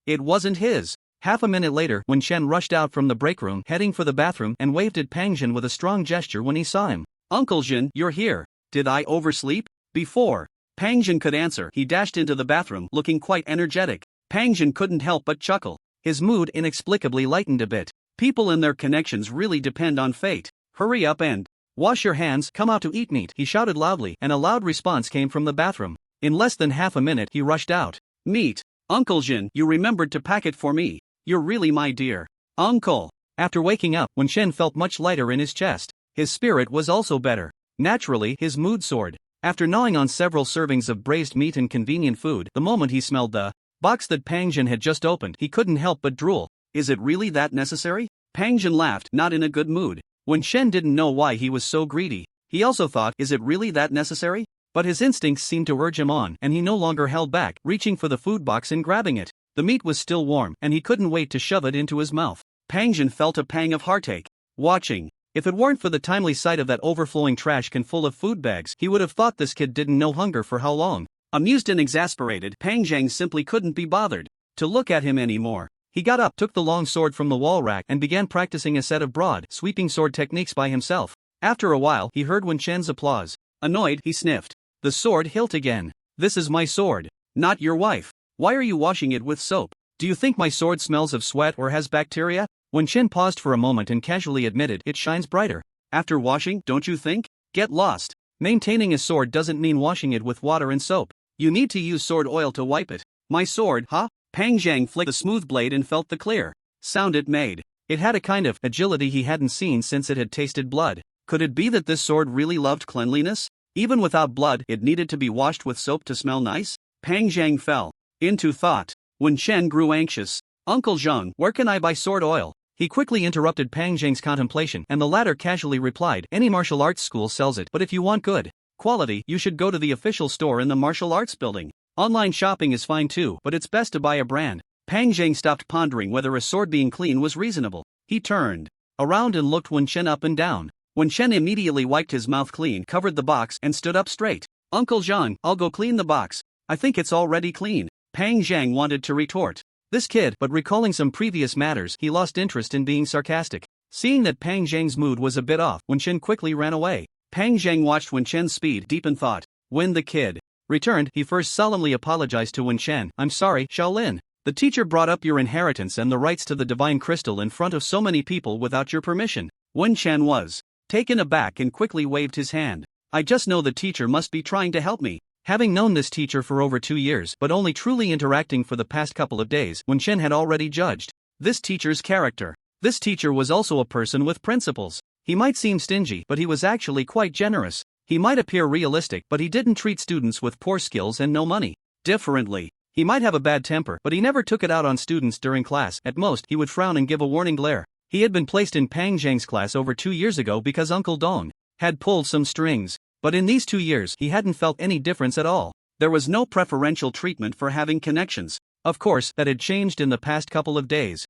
It wasn't his. Half a minute later, Wen Shen rushed out from the break room, heading for the bathroom, and waved at Pang Jin with a strong gesture when he saw him. Uncle Jin, you're here. Did I oversleep? Before Pang Jin could answer, he dashed into the bathroom, looking quite energetic. Pang Jin couldn't help but chuckle. His mood inexplicably lightened a bit. People and their connections really depend on fate. Hurry up and wash your hands, come out to eat meat, he shouted loudly, and a loud response came from the bathroom. In less than half a minute, he rushed out. Meat. Uncle Jin, you remembered to pack it for me. You're really my dear uncle. After waking up, Wen Shen felt much lighter in his chest. His spirit was also better. Naturally, his mood soared. After gnawing on several servings of braised meat and convenient food, the moment he smelled the box that Pang Jin had just opened, he couldn't help but drool. Is it really that necessary? Pang Jin laughed, not in a good mood. Wen Shen didn't know why he was so greedy. He also thought, is it really that necessary? But his instincts seemed to urge him on, and he no longer held back, reaching for the food box and grabbing it. The meat was still warm, and he couldn't wait to shove it into his mouth. Pang Jin felt a pang of heartache. Watching. If it weren't for the timely sight of that overflowing trash can full of food bags, he would have thought this kid didn't know hunger for how long. Amused and exasperated, Pang Zhang simply couldn't be bothered to look at him anymore. He got up, took the long sword from the wall rack, and began practicing a set of broad, sweeping sword techniques by himself. After a while, he heard Wen Chen's applause. Annoyed, he sniffed. The sword hilt again. This is my sword, not your wife. Why are you washing it with soap? Do you think my sword smells of sweat or has bacteria? Wen Chen paused for a moment and casually admitted, it shines brighter after washing, don't you think? Get lost. Maintaining a sword doesn't mean washing it with water and soap. You need to use sword oil to wipe it. My sword, huh? Pang Zhang flicked the smooth blade and felt the clear sound it made. It had a kind of agility he hadn't seen since it had tasted blood. Could it be that this sword really loved cleanliness? Even without blood, it needed to be washed with soap to smell nice? Pang Zhang fell into thought. Wen Chen grew anxious. Uncle Zhang, where can I buy sword oil? He quickly interrupted Pang Zhang's contemplation, and the latter casually replied, any martial arts school sells it, but if you want good quality, you should go to the official store in the martial arts building. Online shopping is fine too, but it's best to buy a brand. Pang Zhang stopped pondering whether a sword being clean was reasonable. He turned around and looked Wen Chen up and down. Wen Chen immediately wiped his mouth clean, covered the box, and stood up straight. Uncle Zhang, I'll go clean the box. I think it's already clean. Pang Zhang wanted to retort. This kid, but recalling some previous matters, he lost interest in being sarcastic. Seeing that Pang Zhang's mood was a bit off, Wen Chen quickly ran away. Pang Zhang watched Wen Chen's speed deep in thought. When the kid returned, he first solemnly apologized to Wen Chen. I'm sorry, Shaolin. The teacher brought up your inheritance and the rights to the divine crystal in front of so many people without your permission. Wen Chen was taken aback and quickly waved his hand. I just know the teacher must be trying to help me. Having known this teacher for over 2 years but only truly interacting for the past couple of days, Wen Chen had already judged this teacher's character. This teacher was also a person with principles. He might seem stingy, but he was actually quite generous. He might appear realistic, but he didn't treat students with poor skills and no money differently. He might have a bad temper, but he never took it out on students during class. At most, he would frown and give a warning glare. He had been placed in Pang Zhang's class over 2 years ago because Uncle Dong had pulled some strings. But in these 2 years, he hadn't felt any difference at all. There was no preferential treatment for having connections. Of course, that had changed in the past couple of days.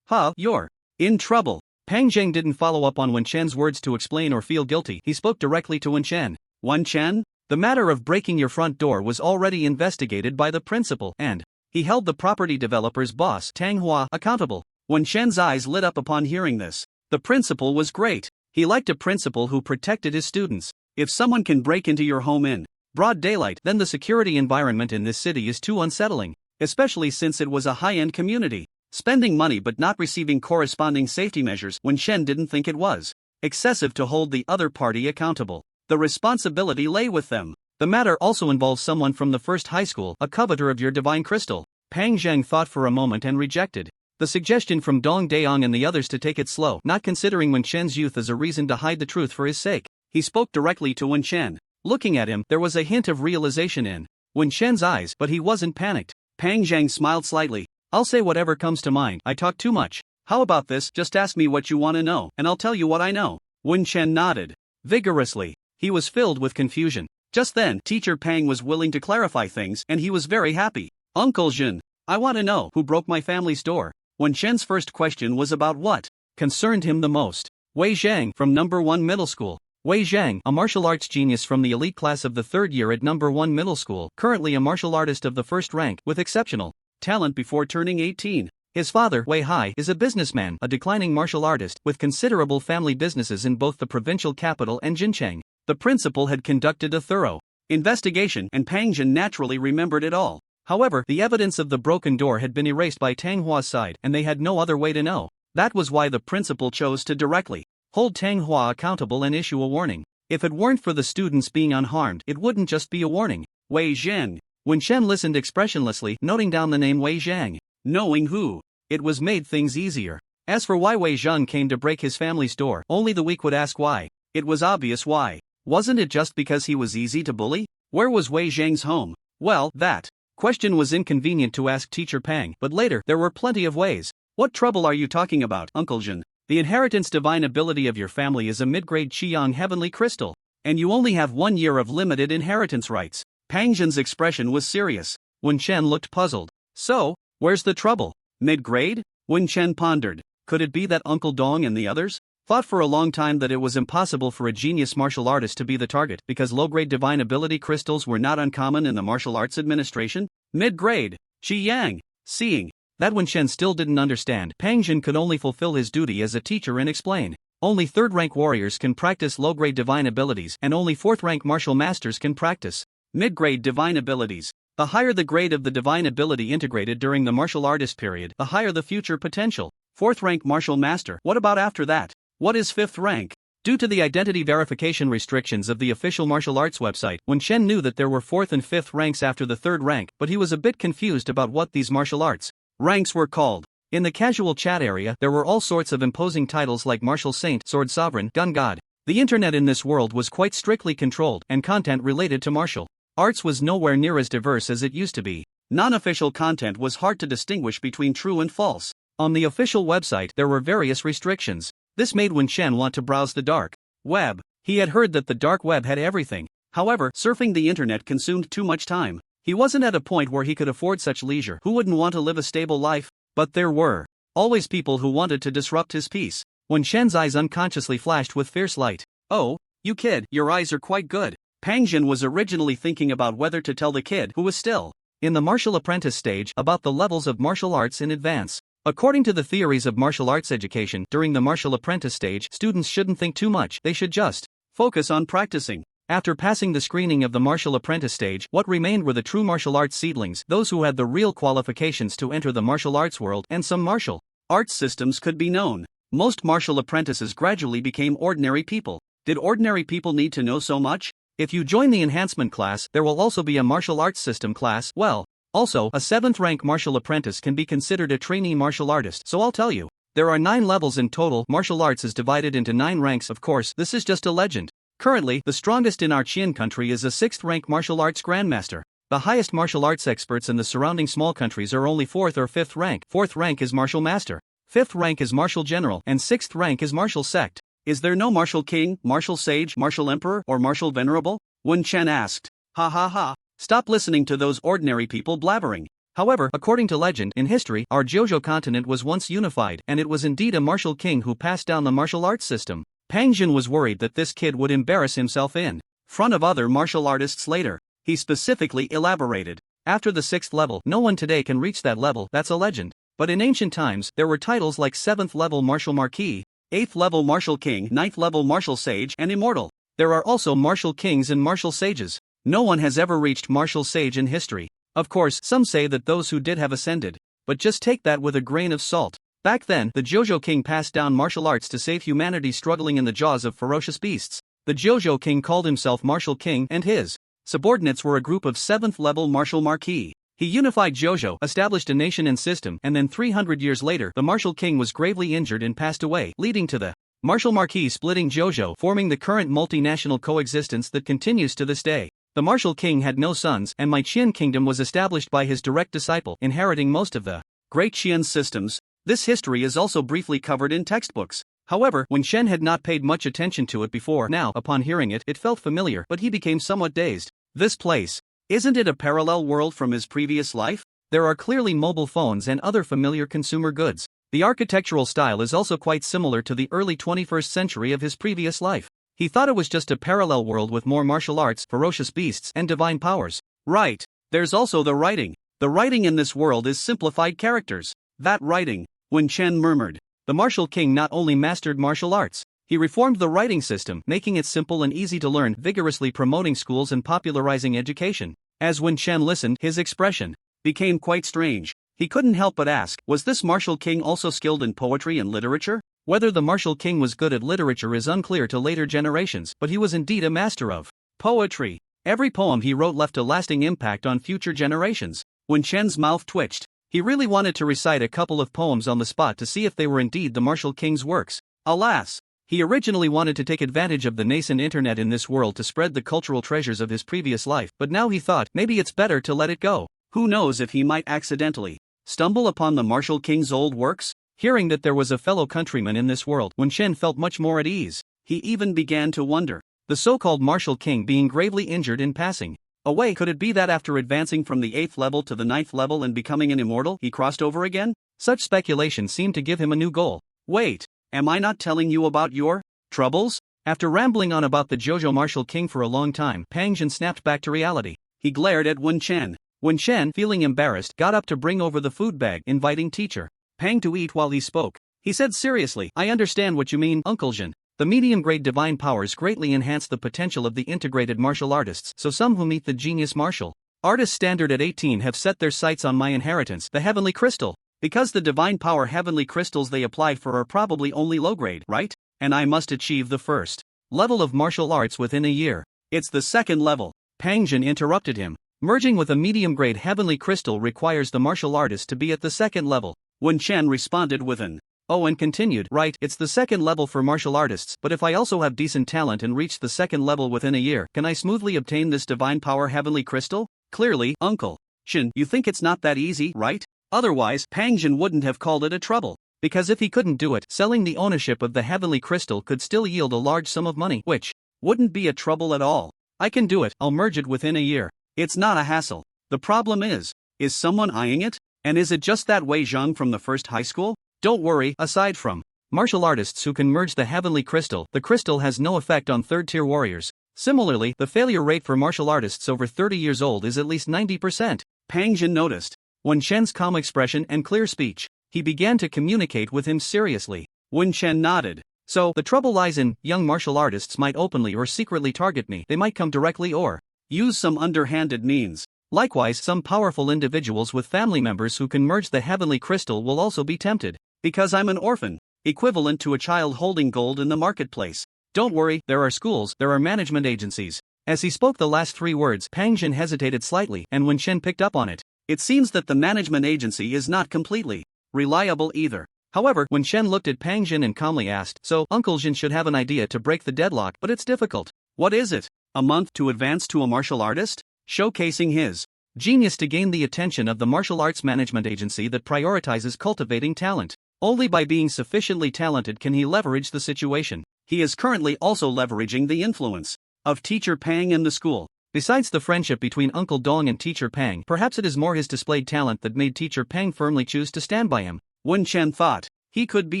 You're in trouble. Pang Zhang didn't follow up on Wen Chen's words to explain or feel guilty. He spoke directly to Wen Chen. Wen Chen? The matter of breaking your front door was already investigated by the principal, and he held the property developer's boss, Tang Hua, accountable. Wen Chen's eyes lit up upon hearing this. The principal was great. He liked a principal who protected his students. If someone can break into your home in broad daylight, then the security environment in this city is too unsettling, especially since it was a high-end community. Spending money but not receiving corresponding safety measures, Wen Chen didn't think it was excessive to hold the other party accountable. The responsibility lay with them. The matter also involves someone from the first high school, a coveter of your divine crystal. Pang Zhang thought for a moment and rejected the suggestion from Dong Daong and the others to take it slow, not considering Wen Chen's youth as a reason to hide the truth for his sake. He spoke directly to Wen Chen. Looking at him, there was a hint of realization in Wen Chen's eyes, but he wasn't panicked. Pang Zhang smiled slightly. I'll say whatever comes to mind. I talk too much. How about this? Just ask me what you want to know, and I'll tell you what I know. Wen Chen nodded vigorously. He was filled with confusion. Just then, Teacher Pang was willing to clarify things, and he was very happy. Uncle Jin, I want to know who broke my family's door. Wen Chen's first question was about what concerned him the most. Wei Zhang, from number 1 middle school. Wei Zhang, a martial arts genius from the elite class of the 3rd year at number 1 middle school, currently a martial artist of the 1st rank, with exceptional talent before turning 18. His father, Wei Hai, is a businessman, a declining martial artist, with considerable family businesses in both the provincial capital and Jincheng. The principal had conducted a thorough investigation, and Pang Jin naturally remembered it all. However, the evidence of the broken door had been erased by Tang Hua's side, and they had no other way to know. That was why the principal chose to directly hold Tang Hua accountable and issue a warning. If it weren't for the students being unharmed, it wouldn't just be a warning. Wei Zhang. Wen Chen listened expressionlessly, noting down the name Wei Zhang. Knowing who it was made things easier. As for why Wei Zhang came to break his family's door, only the weak would ask why. It was obvious why. Wasn't it just because he was easy to bully? Where was Wei Zhang's home? Well, that question was inconvenient to ask Teacher Pang, but later there were plenty of ways. What trouble are you talking about, Uncle Jin? The inheritance divine ability of your family is a mid-grade Qiyang heavenly crystal, and you only have 1 year of limited inheritance rights. Pang Jin's expression was serious. Wen Chen looked puzzled. So, where's the trouble? Mid-grade? Wen Chen pondered. Could it be that Uncle Dong and the others thought for a long time that it was impossible for a genius martial artist to be the target because low-grade divine ability crystals were not uncommon in the martial arts administration? Mid-grade. Qiyang. Seeing that Wen Chen still didn't understand, Pang Jin could only fulfill his duty as a teacher and explain. Only 3rd-rank warriors can practice low-grade divine abilities, and only 4th-rank martial masters can practice mid-grade divine abilities. The higher the grade of the divine ability integrated during the martial artist period, the higher the future potential. 4th-rank martial master. What about after that? What is 5th rank? Due to the identity verification restrictions of the official martial arts website, Wen Chen knew that there were 4th and 5th ranks after the 3rd rank, but he was a bit confused about what these martial arts ranks were called. In the casual chat area, there were all sorts of imposing titles like Martial Saint, Sword Sovereign, Gun God. The internet in this world was quite strictly controlled, and content related to martial arts was nowhere near as diverse as it used to be. Non-official content was hard to distinguish between true and false. On the official website, there were various restrictions. This made Wen Chen want to browse the dark web. He had heard that the dark web had everything. However, surfing the internet consumed too much time. He wasn't at a point where he could afford such leisure. Who wouldn't want to live a stable life? But there were always people who wanted to disrupt his peace. Wen Chen's eyes unconsciously flashed with fierce light. Oh, you kid, your eyes are quite good. Pang Jin was originally thinking about whether to tell the kid, who was still in the martial apprentice stage, about the levels of martial arts in advance. According to the theories of martial arts education, during the martial apprentice stage, students shouldn't think too much, they should just focus on practicing. After passing the screening of the martial apprentice stage, what remained were the true martial arts seedlings, those who had the real qualifications to enter the martial arts world, and some martial arts systems could be known. Most martial apprentices gradually became ordinary people. Did ordinary people need to know so much? If you join the enhancement class, there will also be a martial arts system class. Well, also, a 7th rank martial apprentice can be considered a trainee martial artist, so I'll tell you. There are 9 levels in total. Martial arts is divided into 9 ranks. Of course, this is just a legend. Currently, the strongest in our Qian country is a 6th rank martial arts grandmaster. The highest martial arts experts in the surrounding small countries are only 4th or 5th rank. 4th rank is martial master, 5th rank is martial general, and 6th rank is martial sect. Is there no martial king, martial sage, martial emperor, or martial venerable? Wen Chen asked. Ha ha ha. Stop listening to those ordinary people blabbering. However, according to legend, in history, our Jojo continent was once unified, and it was indeed a martial king who passed down the martial arts system. Pang Jin was worried that this kid would embarrass himself in front of other martial artists later. He specifically elaborated. After the 6th level, no one today can reach that level, that's a legend. But in ancient times, there were titles like 7th level martial marquis, 8th level martial king, 9th level martial sage, and immortal. There are also martial kings and martial sages. No one has ever reached martial sage in history. Of course, some say that those who did have ascended. But just take that with a grain of salt. Back then, the Jojo King passed down martial arts to save humanity struggling in the jaws of ferocious beasts. The Jojo King called himself Martial King, and his subordinates were a group of 7th level martial marquis. He unified Jojo, established a nation and system, and then 300 years later, the Martial King was gravely injured and passed away, leading to the Martial Marquis splitting Jojo, forming the current multinational coexistence that continues to this day. The Martial King had no sons, and my Qian kingdom was established by his direct disciple, inheriting most of the Great Qian systems. This history is also briefly covered in textbooks. However, when Shen had not paid much attention to it before, now, upon hearing it, it felt familiar, but he became somewhat dazed. This place, isn't it a parallel world from his previous life? There are clearly mobile phones and other familiar consumer goods. The architectural style is also quite similar to the early 21st century of his previous life. He thought it was just a parallel world with more martial arts, ferocious beasts, and divine powers. Right. There's also the writing. The writing in this world is simplified characters. That writing, Wen Chen murmured. The Martial King not only mastered martial arts, he reformed the writing system, making it simple and easy to learn, vigorously promoting schools and popularizing education. As Wen Chen listened, his expression became quite strange. He couldn't help but ask, was this Martial King also skilled in poetry and literature? Whether the Martial King was good at literature is unclear to later generations, but he was indeed a master of poetry. Every poem he wrote left a lasting impact on future generations. Wen Chen's mouth twitched. He really wanted to recite a couple of poems on the spot to see if they were indeed the Martial King's works. Alas! He originally wanted to take advantage of the nascent internet in this world to spread the cultural treasures of his previous life, but now he thought, maybe it's better to let it go. Who knows if he might accidentally stumble upon the Martial King's old works? Hearing that there was a fellow countryman in this world, Wen Chen felt much more at ease. He even began to wonder, the so-called Martial King being gravely injured in passing away, could it be that after advancing from the 8th level to the 9th level and becoming an immortal, he crossed over again? Such speculation seemed to give him a new goal. Wait, am I not telling you about your troubles? After rambling on about the Jojo Martial King for a long time, Pang Jin snapped back to reality. He glared at Wen Chen. Wen Chen, feeling embarrassed, got up to bring over the food bag, inviting teacher Pang to eat while he spoke. He said seriously, I understand what you mean, Uncle Jin. The medium-grade divine powers greatly enhance the potential of the integrated martial artists, so some who meet the genius martial artist standard at 18 have set their sights on my inheritance, the heavenly crystal. Because the divine power heavenly crystals they apply for are probably only low-grade, right? And I must achieve the first level of martial arts within a year. It's the 2nd level. Pang Jin interrupted him. Merging with a medium-grade heavenly crystal requires the martial artist to be at the 2nd level. Wen Chen responded with an oh and continued, right, it's the 2nd level for martial artists, but if I also have decent talent and reach the 2nd level within a year, can I smoothly obtain this divine power heavenly crystal? Clearly, Uncle Shin, you think it's not that easy, right? Otherwise, Pang Jin wouldn't have called it a trouble. Because if he couldn't do it, selling the ownership of the heavenly crystal could still yield a large sum of money, which wouldn't be a trouble at all. I can do it, I'll merge it within a year. It's not a hassle. The problem is someone eyeing it? And is it just that Wei Zhang from the first high school? Don't worry, aside from martial artists who can merge the heavenly crystal, the crystal has no effect on 3rd-tier warriors. Similarly, the failure rate for martial artists over 30 years old is at least 90%. Pang Jin noticed. Wen Chen's calm expression and clear speech, he began to communicate with him seriously. Wen Chen nodded. So, the trouble lies in, young martial artists might openly or secretly target me. They might come directly or use some underhanded means. Likewise, some powerful individuals with family members who can merge the heavenly crystal will also be tempted. Because I'm an orphan, equivalent to a child holding gold in the marketplace. Don't worry, there are schools, there are management agencies. As he spoke the last 3 words, Pang Jin hesitated slightly, and Wen Chen picked up on it. It seems that the management agency is not completely reliable either. However, Wen Chen looked at Pang Jin and calmly asked, so, Uncle Jin should have an idea to break the deadlock, but it's difficult. What is it? A month to advance to a martial artist? Showcasing his genius to gain the attention of the martial arts management agency that prioritizes cultivating talent. Only by being sufficiently talented can he leverage the situation. He is currently also leveraging the influence of Teacher Pang in the school. Besides the friendship between Uncle Dong and Teacher Pang, perhaps it is more his displayed talent that made Teacher Pang firmly choose to stand by him. Wen Chen thought he could be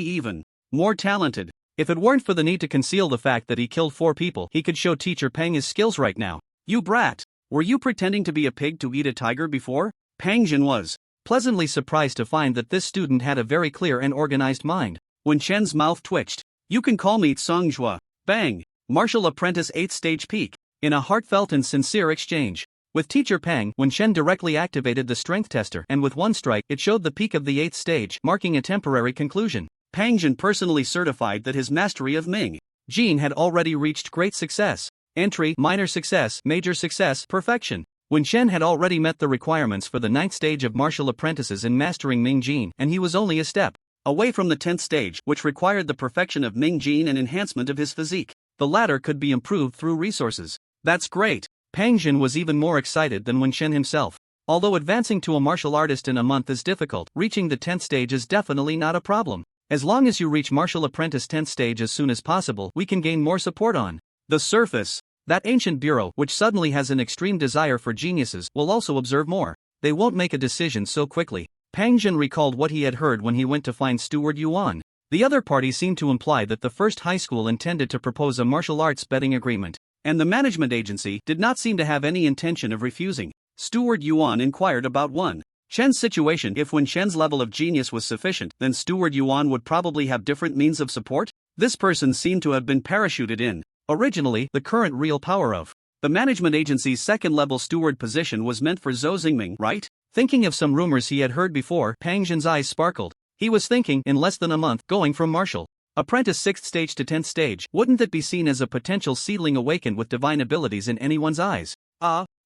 even more talented. If it weren't for the need to conceal the fact that he killed 4 people, he could show Teacher Pang his skills right now. You brat! Were you pretending to be a pig to eat a tiger before? Pang Jin was pleasantly surprised to find that this student had a very clear and organized mind. Wen Chen's mouth twitched. You can call me Songjua. Bang! Martial Apprentice 8th Stage Peak. In a heartfelt and sincere exchange with Teacher Pang, Wen Chen directly activated the strength tester, and with one strike, it showed the peak of the 8th stage, marking a temporary conclusion. Pang Jin personally certified that his mastery of Ming Jin had already reached great success. Entry, minor success, major success, perfection. Wen Chen had already met the requirements for the 9th stage of martial apprentices in mastering Ming Jin, and he was only a step away from the 10th stage, which required the perfection of Ming Jin and enhancement of his physique. The latter could be improved through resources. That's great. Pang Jin was even more excited than Wen Chen himself. Although advancing to a martial artist in a month is difficult, reaching the 10th stage is definitely not a problem. As long as you reach martial apprentice 10th stage as soon as possible, we can gain more support on the surface. That ancient bureau, which suddenly has an extreme desire for geniuses, will also observe more. They won't make a decision so quickly. Pang Jin recalled what he had heard when he went to find Steward Yuan. The other party seemed to imply that the first high school intended to propose a martial arts betting agreement, and the management agency did not seem to have any intention of refusing. Steward Yuan inquired about Wen Chen's situation. If Wen Chen's level of genius was sufficient, then Steward Yuan would probably have different means of support. This person seemed to have been parachuted in. Originally, the current real power of the management agency's second-level steward position was meant for Zhou Xingming, right? Thinking of some rumors he had heard before, Pang Jin's eyes sparkled. He was thinking, in less than a month, going from martial apprentice 6th stage to 10th stage, wouldn't that be seen as a potential seedling awakened with divine abilities in anyone's eyes?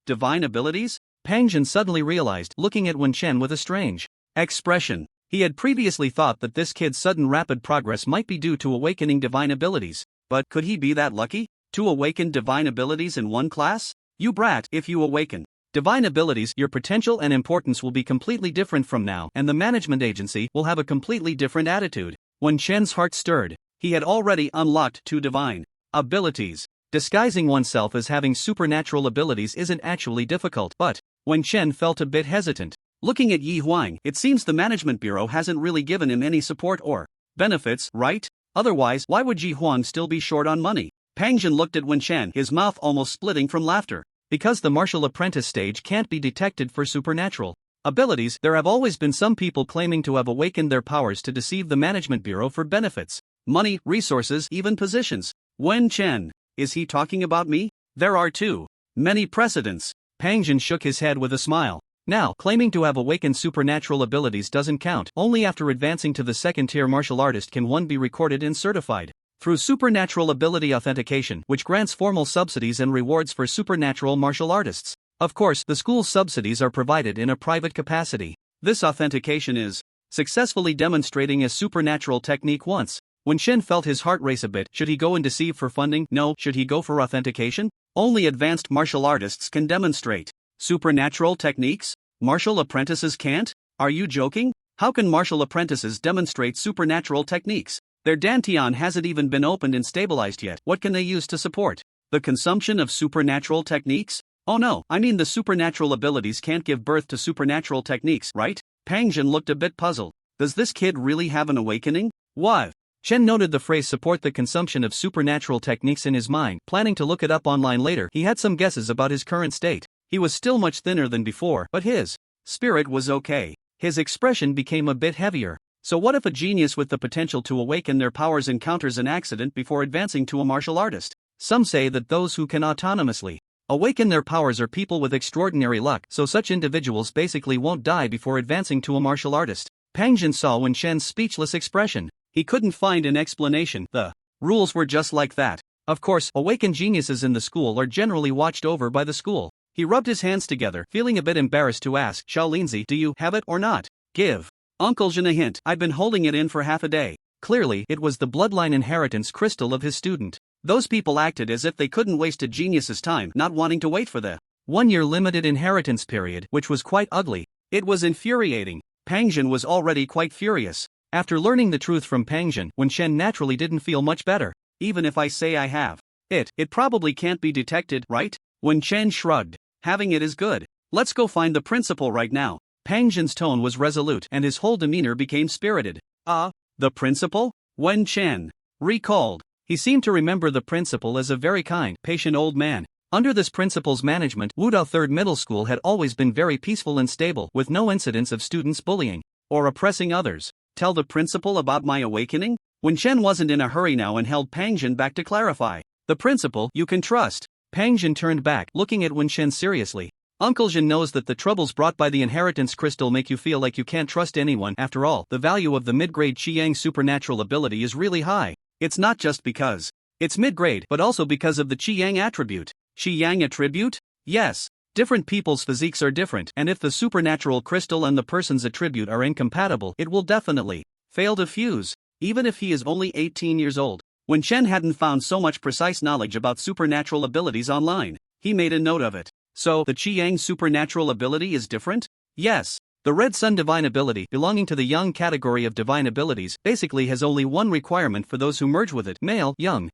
Divine abilities? Pang Jin suddenly realized, looking at Wen Chen with a strange expression. He had previously thought that this kid's sudden rapid progress might be due to awakening divine abilities. But could he be that lucky to awaken divine abilities in one class? You brat, if you awaken divine abilities, your potential and importance will be completely different from now, and the management agency will have a completely different attitude. Wen Chen's heart stirred. He had already unlocked 2 divine abilities. Disguising oneself as having supernatural abilities isn't actually difficult, but Wen Chen felt a bit hesitant. Looking at Yi Huang, it seems the management bureau hasn't really given him any support or benefits, right? Otherwise, why would Ji Huang still be short on money? Pang Jin looked at Wen Chen, his mouth almost splitting from laughter. Because the martial apprentice stage can't be detected for supernatural abilities, there have always been some people claiming to have awakened their powers to deceive the management bureau for benefits, money, resources, even positions. Wen Chen, is he talking about me? There are too many precedents. Pang Jin shook his head with a smile. Now, claiming to have awakened supernatural abilities doesn't count. Only after advancing to the 2nd-tier martial artist can one be recorded and certified through supernatural ability authentication, which grants formal subsidies and rewards for supernatural martial artists. Of course, the school's subsidies are provided in a private capacity. This authentication is successfully demonstrating a supernatural technique once. Wen Chen felt his heart race a bit. Should he go and deceive for funding? No. Should he go for authentication? Only advanced martial artists can demonstrate supernatural techniques? Martial apprentices can't? Are you joking? How can martial apprentices demonstrate supernatural techniques? Their dantian hasn't even been opened and stabilized yet. What can they use to support the consumption of supernatural techniques? Oh no, I mean the supernatural abilities can't give birth to supernatural techniques, right? Pang Jin looked a bit puzzled. Does this kid really have an awakening? What? Chen noted the phrase support the consumption of supernatural techniques in his mind, planning to look it up online later. He had some guesses about his current state. He was still much thinner than before, but his spirit was okay. His expression became a bit heavier. So what if a genius with the potential to awaken their powers encounters an accident before advancing to a martial artist? Some say that those who can autonomously awaken their powers are people with extraordinary luck, so such individuals basically won't die before advancing to a martial artist. Pang Jin saw Wen Chen's speechless expression. He couldn't find an explanation. The rules were just like that. Of course, awakened geniuses in the school are generally watched over by the school. He rubbed his hands together, feeling a bit embarrassed to ask, Xiaolinzi, do you have it or not? Give Uncle Jin a hint. I've been holding it in for half a day. Clearly, it was the bloodline inheritance crystal of his student. Those people acted as if they couldn't waste a genius's time, not wanting to wait for the 1-year limited inheritance period, which was quite ugly. It was infuriating. Pang Jin was already quite furious. After learning the truth from Pang Jin, Wen Chen naturally didn't feel much better. Even if I say I have it probably can't be detected, right? Wen Chen shrugged. Having it is good. Let's go find the principal right now. Pang Jin's tone was resolute and his whole demeanor became spirited. The principal? Wen Chen recalled. He seemed to remember the principal as a very kind, patient old man. Under this principal's management, Wudao Third Middle School had always been very peaceful and stable, with no incidents of students bullying or oppressing others. Tell the principal about my awakening? Wen Chen wasn't in a hurry now and held Pang Jin back to clarify. The principal you can trust. Pang Jin turned back, looking at Wen Chen seriously. Uncle Jin knows that the troubles brought by the inheritance crystal make you feel like you can't trust anyone. After all, the value of the mid-grade Qiyang supernatural ability is really high. It's not just because it's mid-grade, but also because of the Qiyang attribute. Qiyang attribute? Yes. Different people's physiques are different, and if the supernatural crystal and the person's attribute are incompatible, it will definitely fail to fuse, even if he is only 18 years old. When Chen hadn't found so much precise knowledge about supernatural abilities online, he made a note of it. So, the Qiyang supernatural ability is different? Yes. The Red Sun divine ability, belonging to the young category of divine abilities, basically has only one requirement for those who merge with it: male, young.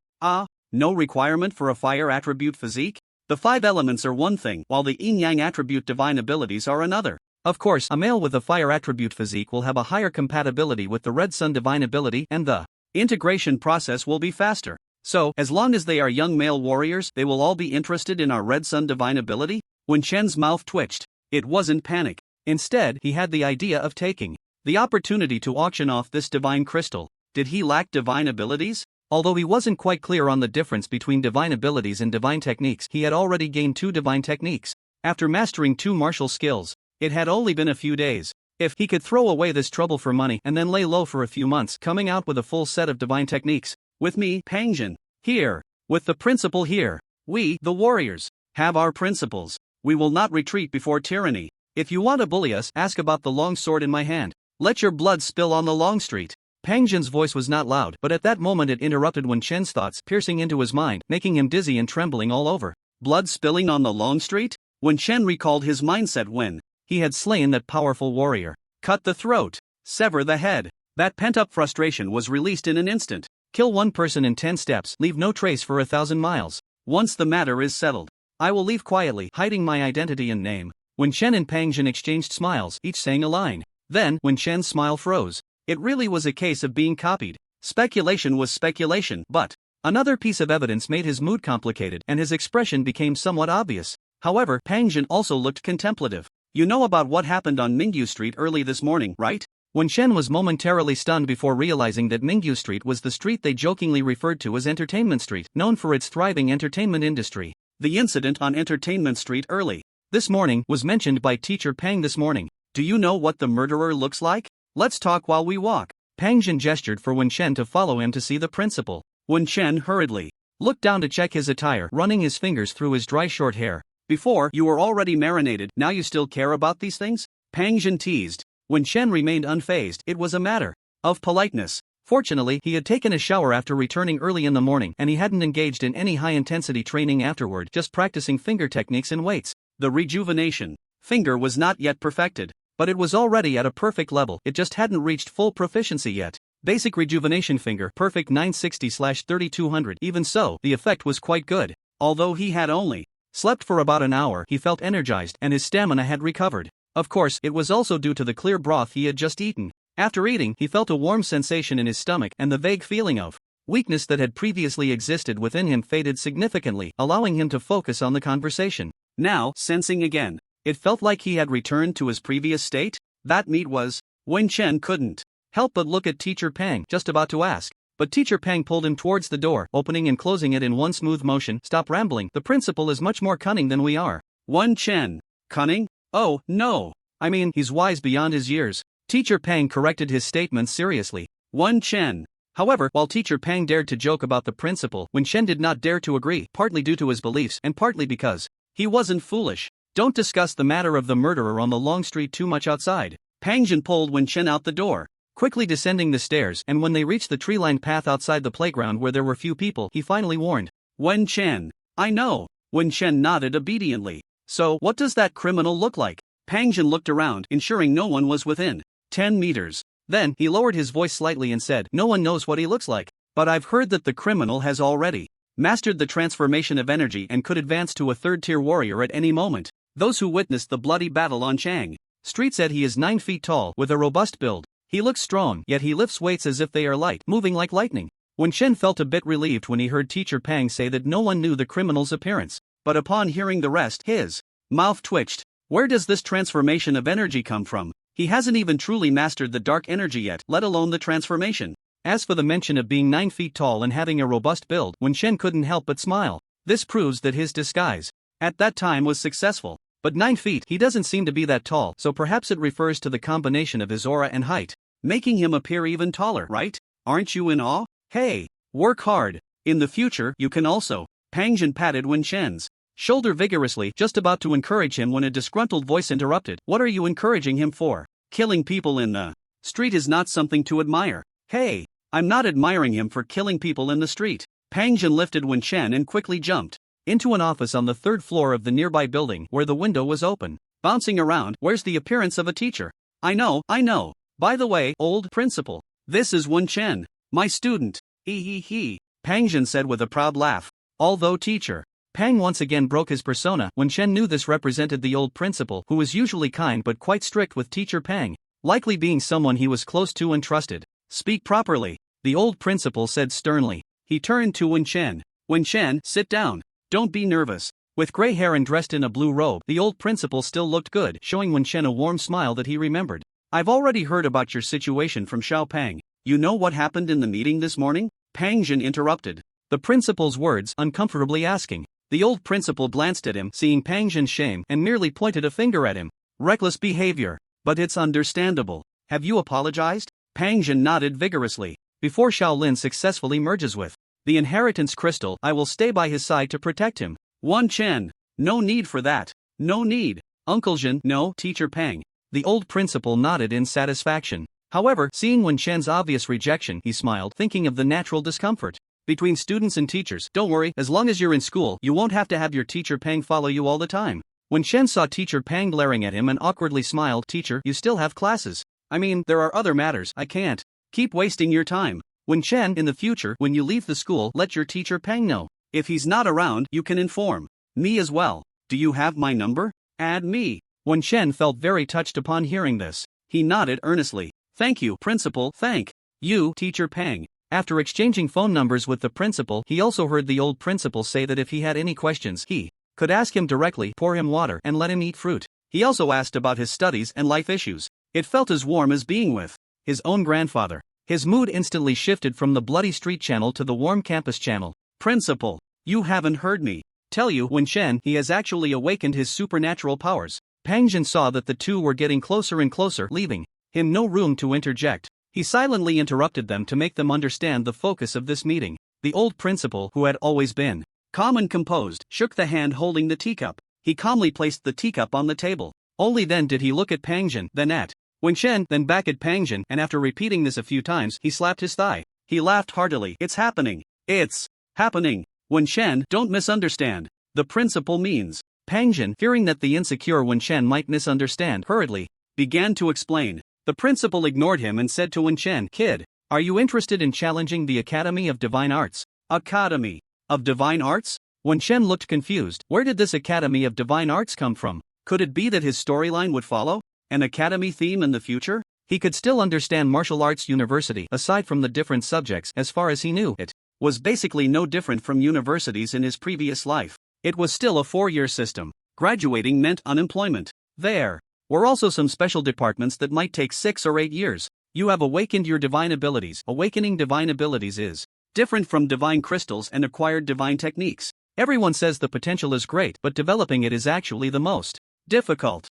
No requirement for a fire attribute physique? The 5 elements are one thing, while the yin-yang attribute divine abilities are another. Of course, a male with a fire attribute physique will have a higher compatibility with the Red Sun divine ability, and the integration process will be faster. So, as long as they are young male warriors, they will all be interested in our Red Sun divine ability? When Chen's mouth twitched, it wasn't panic. Instead, he had the idea of taking the opportunity to auction off this divine crystal. Did he lack divine abilities? Although he wasn't quite clear on the difference between divine abilities and divine techniques, he had already gained 2 divine techniques. After mastering 2 martial skills, it had only been a few days. If he could throw away this trouble for money and then lay low for a few months, coming out with a full set of divine techniques. With me, Pang Jin, here. With the principal here. We, the warriors, have our principles. We will not retreat before tyranny. If you want to bully us, ask about the long sword in my hand. Let your blood spill on the long street. Pang Jin's voice was not loud, but at that moment it interrupted Wen Chen's thoughts, piercing into his mind, making him dizzy and trembling all over. Blood spilling on the long street? Wen Chen recalled his mindset when he had slain that powerful warrior. Cut the throat. Sever the head. That pent-up frustration was released in an instant. Kill one person in 10 steps, leave no trace for 1,000 miles. Once the matter is settled, I will leave quietly, hiding my identity and name. When Chen and Pang Jin exchanged smiles, each saying a line. Then, when Chen's smile froze, it really was a case of being copied. Speculation was speculation, but another piece of evidence made his mood complicated and his expression became somewhat obvious. However, Pang Jin also looked contemplative. You know about what happened on Mingyu Street early this morning, right? When Chen was momentarily stunned before realizing that Mingyu Street was the street they jokingly referred to as Entertainment Street, known for its thriving entertainment industry. The incident on Entertainment Street early this morning was mentioned by teacher Pang this morning. Do you know what the murderer looks like? Let's talk while we walk. Pang Jin gestured for Wen Chen to follow him to see the principal. Wen Chen hurriedly looked down to check his attire, running his fingers through his dry short hair. Before, you were already marinated, now you still care about these things? Pang Jin teased. When Chen remained unfazed, it was a matter of politeness. Fortunately, he had taken a shower after returning early in the morning and he hadn't engaged in any high-intensity training afterward, just practicing finger techniques and weights. The rejuvenation finger was not yet perfected, but it was already at a perfect level, it just hadn't reached full proficiency yet. Basic rejuvenation finger, perfect 960/3200. Even so, the effect was quite good. Although he had only slept for about an hour, he felt energized and his stamina had recovered. Of course, it was also due to the clear broth he had just eaten. After eating, he felt a warm sensation in his stomach, and the vague feeling of weakness that had previously existed within him faded significantly, allowing him to focus on the conversation. Now, sensing again, it felt like he had returned to his previous state. That meat was. Wen Chen couldn't help but look at Teacher Pang, just about to ask. But Teacher Pang pulled him towards the door, opening and closing it in one smooth motion. Stop rambling, the principal is much more cunning than we are. Wen Chen. Cunning? Oh, no. I mean, he's wise beyond his years. Teacher Pang corrected his statements seriously. Wen Chen. However, while Teacher Pang dared to joke about the principal, Wen Chen did not dare to agree, partly due to his beliefs and partly because he wasn't foolish. Don't discuss the matter of the murderer on the long street too much outside. Pang Jin pulled Wen Chen out the door, quickly descending the stairs, and when they reached the tree-lined path outside the playground where there were few people, he finally warned. Wen Chen. I know. Wen Chen nodded obediently. So, what does that criminal look like? Pang Jin looked around, ensuring no one was within 10 meters. Then, he lowered his voice slightly and said, no one knows what he looks like, but I've heard that the criminal has already mastered the transformation of energy and could advance to a third-tier warrior at any moment. Those who witnessed the bloody battle on Chang Street said he is 9 feet tall, with a robust build. He looks strong, yet he lifts weights as if they are light, moving like lightning. Wen Chen felt a bit relieved when he heard Teacher Pang say that no one knew the criminal's appearance, but upon hearing the rest, his mouth twitched. Where does this transformation of energy come from? He hasn't even truly mastered the dark energy yet, let alone the transformation. As for the mention of being 9 feet tall and having a robust build, Wen Chen couldn't help but smile. This proves that his disguise at that time was successful. But 9 feet, he doesn't seem to be that tall, so perhaps it refers to the combination of his aura and height, making him appear even taller, right? Aren't you in awe? Hey, work hard. In the future, you can also. Pang Jin patted Wen Chen's shoulder vigorously, just about to encourage him when a disgruntled voice interrupted. What are you encouraging him for? Killing people in the street is not something to admire. Hey, I'm not admiring him for killing people in the street. Pang Jin lifted Wen Chen and quickly jumped into an office on the 3rd floor of the nearby building where the window was open. Bouncing around, where's the appearance of a teacher? I know. By the way, old principal, this is Wen Chen, my student. He. Pang Jin said with a proud laugh. Although Teacher Pang once again broke his persona, Wen Chen knew this represented the old principal, who was usually kind but quite strict with Teacher Pang, likely being someone he was close to and trusted. Speak properly, the old principal said sternly. He turned to Wen Chen. Wen Chen, sit down. Don't be nervous. With gray hair and dressed in a blue robe, the old principal still looked good, showing Wen Chen a warm smile that he remembered. I've already heard about your situation from Xiao Pang. You know what happened in the meeting this morning? Pang Jin interrupted the principal's words, uncomfortably asking. The old principal glanced at him, seeing Pang Jin's shame, and merely pointed a finger at him. Reckless behavior. But it's understandable. Have you apologized? Pang Jin nodded vigorously. Before Shaolin successfully merges with the inheritance crystal, I will stay by his side to protect him. Wen Chen. No need for that. No need. Uncle Jin. No, Teacher Pang. The old principal nodded in satisfaction. However, seeing Wen Chen's obvious rejection, he smiled, thinking of the natural discomfort between students and teachers. Don't worry, as long as you're in school, you won't have to have your Teacher Pang follow you all the time. Wen Chen saw Teacher Pang glaring at him and awkwardly smiled. Teacher, you still have classes. I mean, there are other matters. I can't keep wasting your time. Wen Chen, in the future, when you leave the school, let your Teacher Pang know. If he's not around, you can inform me as well. Do you have my number? Add me. Wen Chen felt very touched upon hearing this. He nodded earnestly. Thank you, Principal. Thank you, Teacher Pang. After exchanging phone numbers with the principal, he also heard the old principal say that if he had any questions, he could ask him directly, pour him water, and let him eat fruit. He also asked about his studies and life issues. It felt as warm as being with his own grandfather. His mood instantly shifted from the bloody street channel to the warm campus channel. Principal, you haven't heard me tell you, Wen Chen, he has actually awakened his supernatural powers. Pang Jin saw that the two were getting closer and closer, leaving him no room to interject. He silently interrupted them to make them understand the focus of this meeting. The old principal, who had always been calm and composed, shook the hand holding the teacup. He calmly placed the teacup on the table. Only then did he look at Pang Jin, then at Wen Chen, then back at Pang Jin, and after repeating this a few times, he slapped his thigh. He laughed heartily. It's happening. It's happening. Wen Chen, don't misunderstand. The principal means. Pang Jin, fearing that the insecure Wen Chen might misunderstand, hurriedly began to explain. The principal ignored him and said to Wen Chen, Kid, are you interested in challenging the Academy of Divine Arts? Academy of Divine Arts? Wen Chen looked confused. Where did this Academy of Divine Arts come from? Could it be that his storyline would follow an academy theme in the future? He could still understand martial arts university aside from the different subjects. As far as he knew, it was basically no different from universities in his previous life. It was still a 4-year system. Graduating meant unemployment. There were also some special departments that might take 6 or 8 years. You have awakened your divine abilities. Awakening divine abilities is different from divine crystals and acquired divine techniques. Everyone says the potential is great, but developing it is actually the most difficult.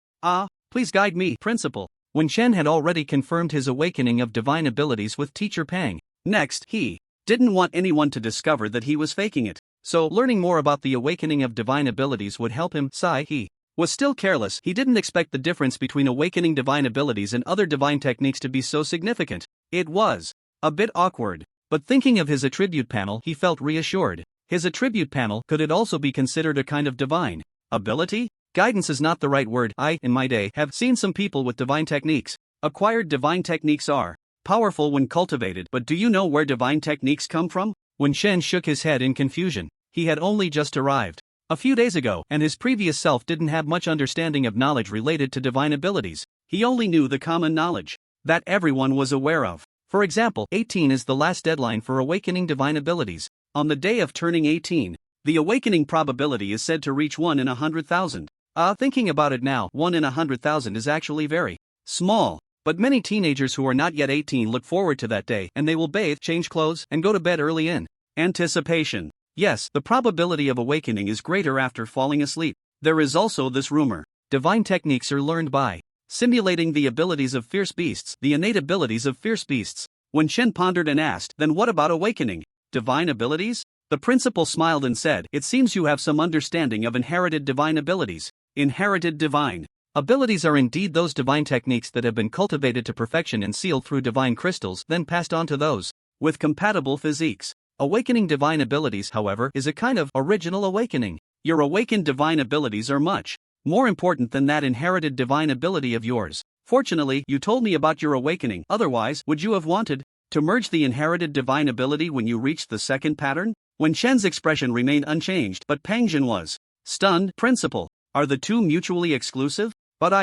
Please guide me, principal. When Shen had already confirmed his awakening of divine abilities with teacher Pang. Next, he didn't want anyone to discover that he was faking it. So, learning more about the awakening of divine abilities would help him. He was still careless. He didn't expect the difference between awakening divine abilities and other divine techniques to be so significant. It was a bit awkward. But thinking of his attribute panel, he felt reassured. His attribute panel, could it also be considered a kind of divine ability? Guidance is not the right word. In my day, have seen some people with divine techniques. Acquired divine techniques are powerful when cultivated, but do you know where divine techniques come from? When Shen shook his head in confusion, he had only just arrived a few days ago, and his previous self didn't have much understanding of knowledge related to divine abilities. He only knew the common knowledge that everyone was aware of. For example, 18 is the last deadline for awakening divine abilities. On the day of turning 18, the awakening probability is said to reach 1 in 100,000. Thinking about it now, 1 in 100,000 is actually very small. But many teenagers who are not yet 18 look forward to that day, and they will bathe, change clothes, and go to bed early in anticipation. Yes, the probability of awakening is greater after falling asleep. There is also this rumor. Divine techniques are learned by simulating the abilities of fierce beasts, the innate abilities of fierce beasts. When Shen pondered and asked, then what about awakening divine abilities? The principal smiled and said, it seems you have some understanding of inherited divine abilities. Inherited divine abilities are indeed those divine techniques that have been cultivated to perfection and sealed through divine crystals, then passed on to those with compatible physiques. Awakening divine abilities, however, is a kind of original awakening. Your awakened divine abilities are much more important than that inherited divine ability of yours. Fortunately, you told me about your awakening, otherwise, would you have wanted to merge the inherited divine ability when you reached the second pattern? When Shen's expression remained unchanged, but Pangjin was stunned. Principal, are the two mutually exclusive? But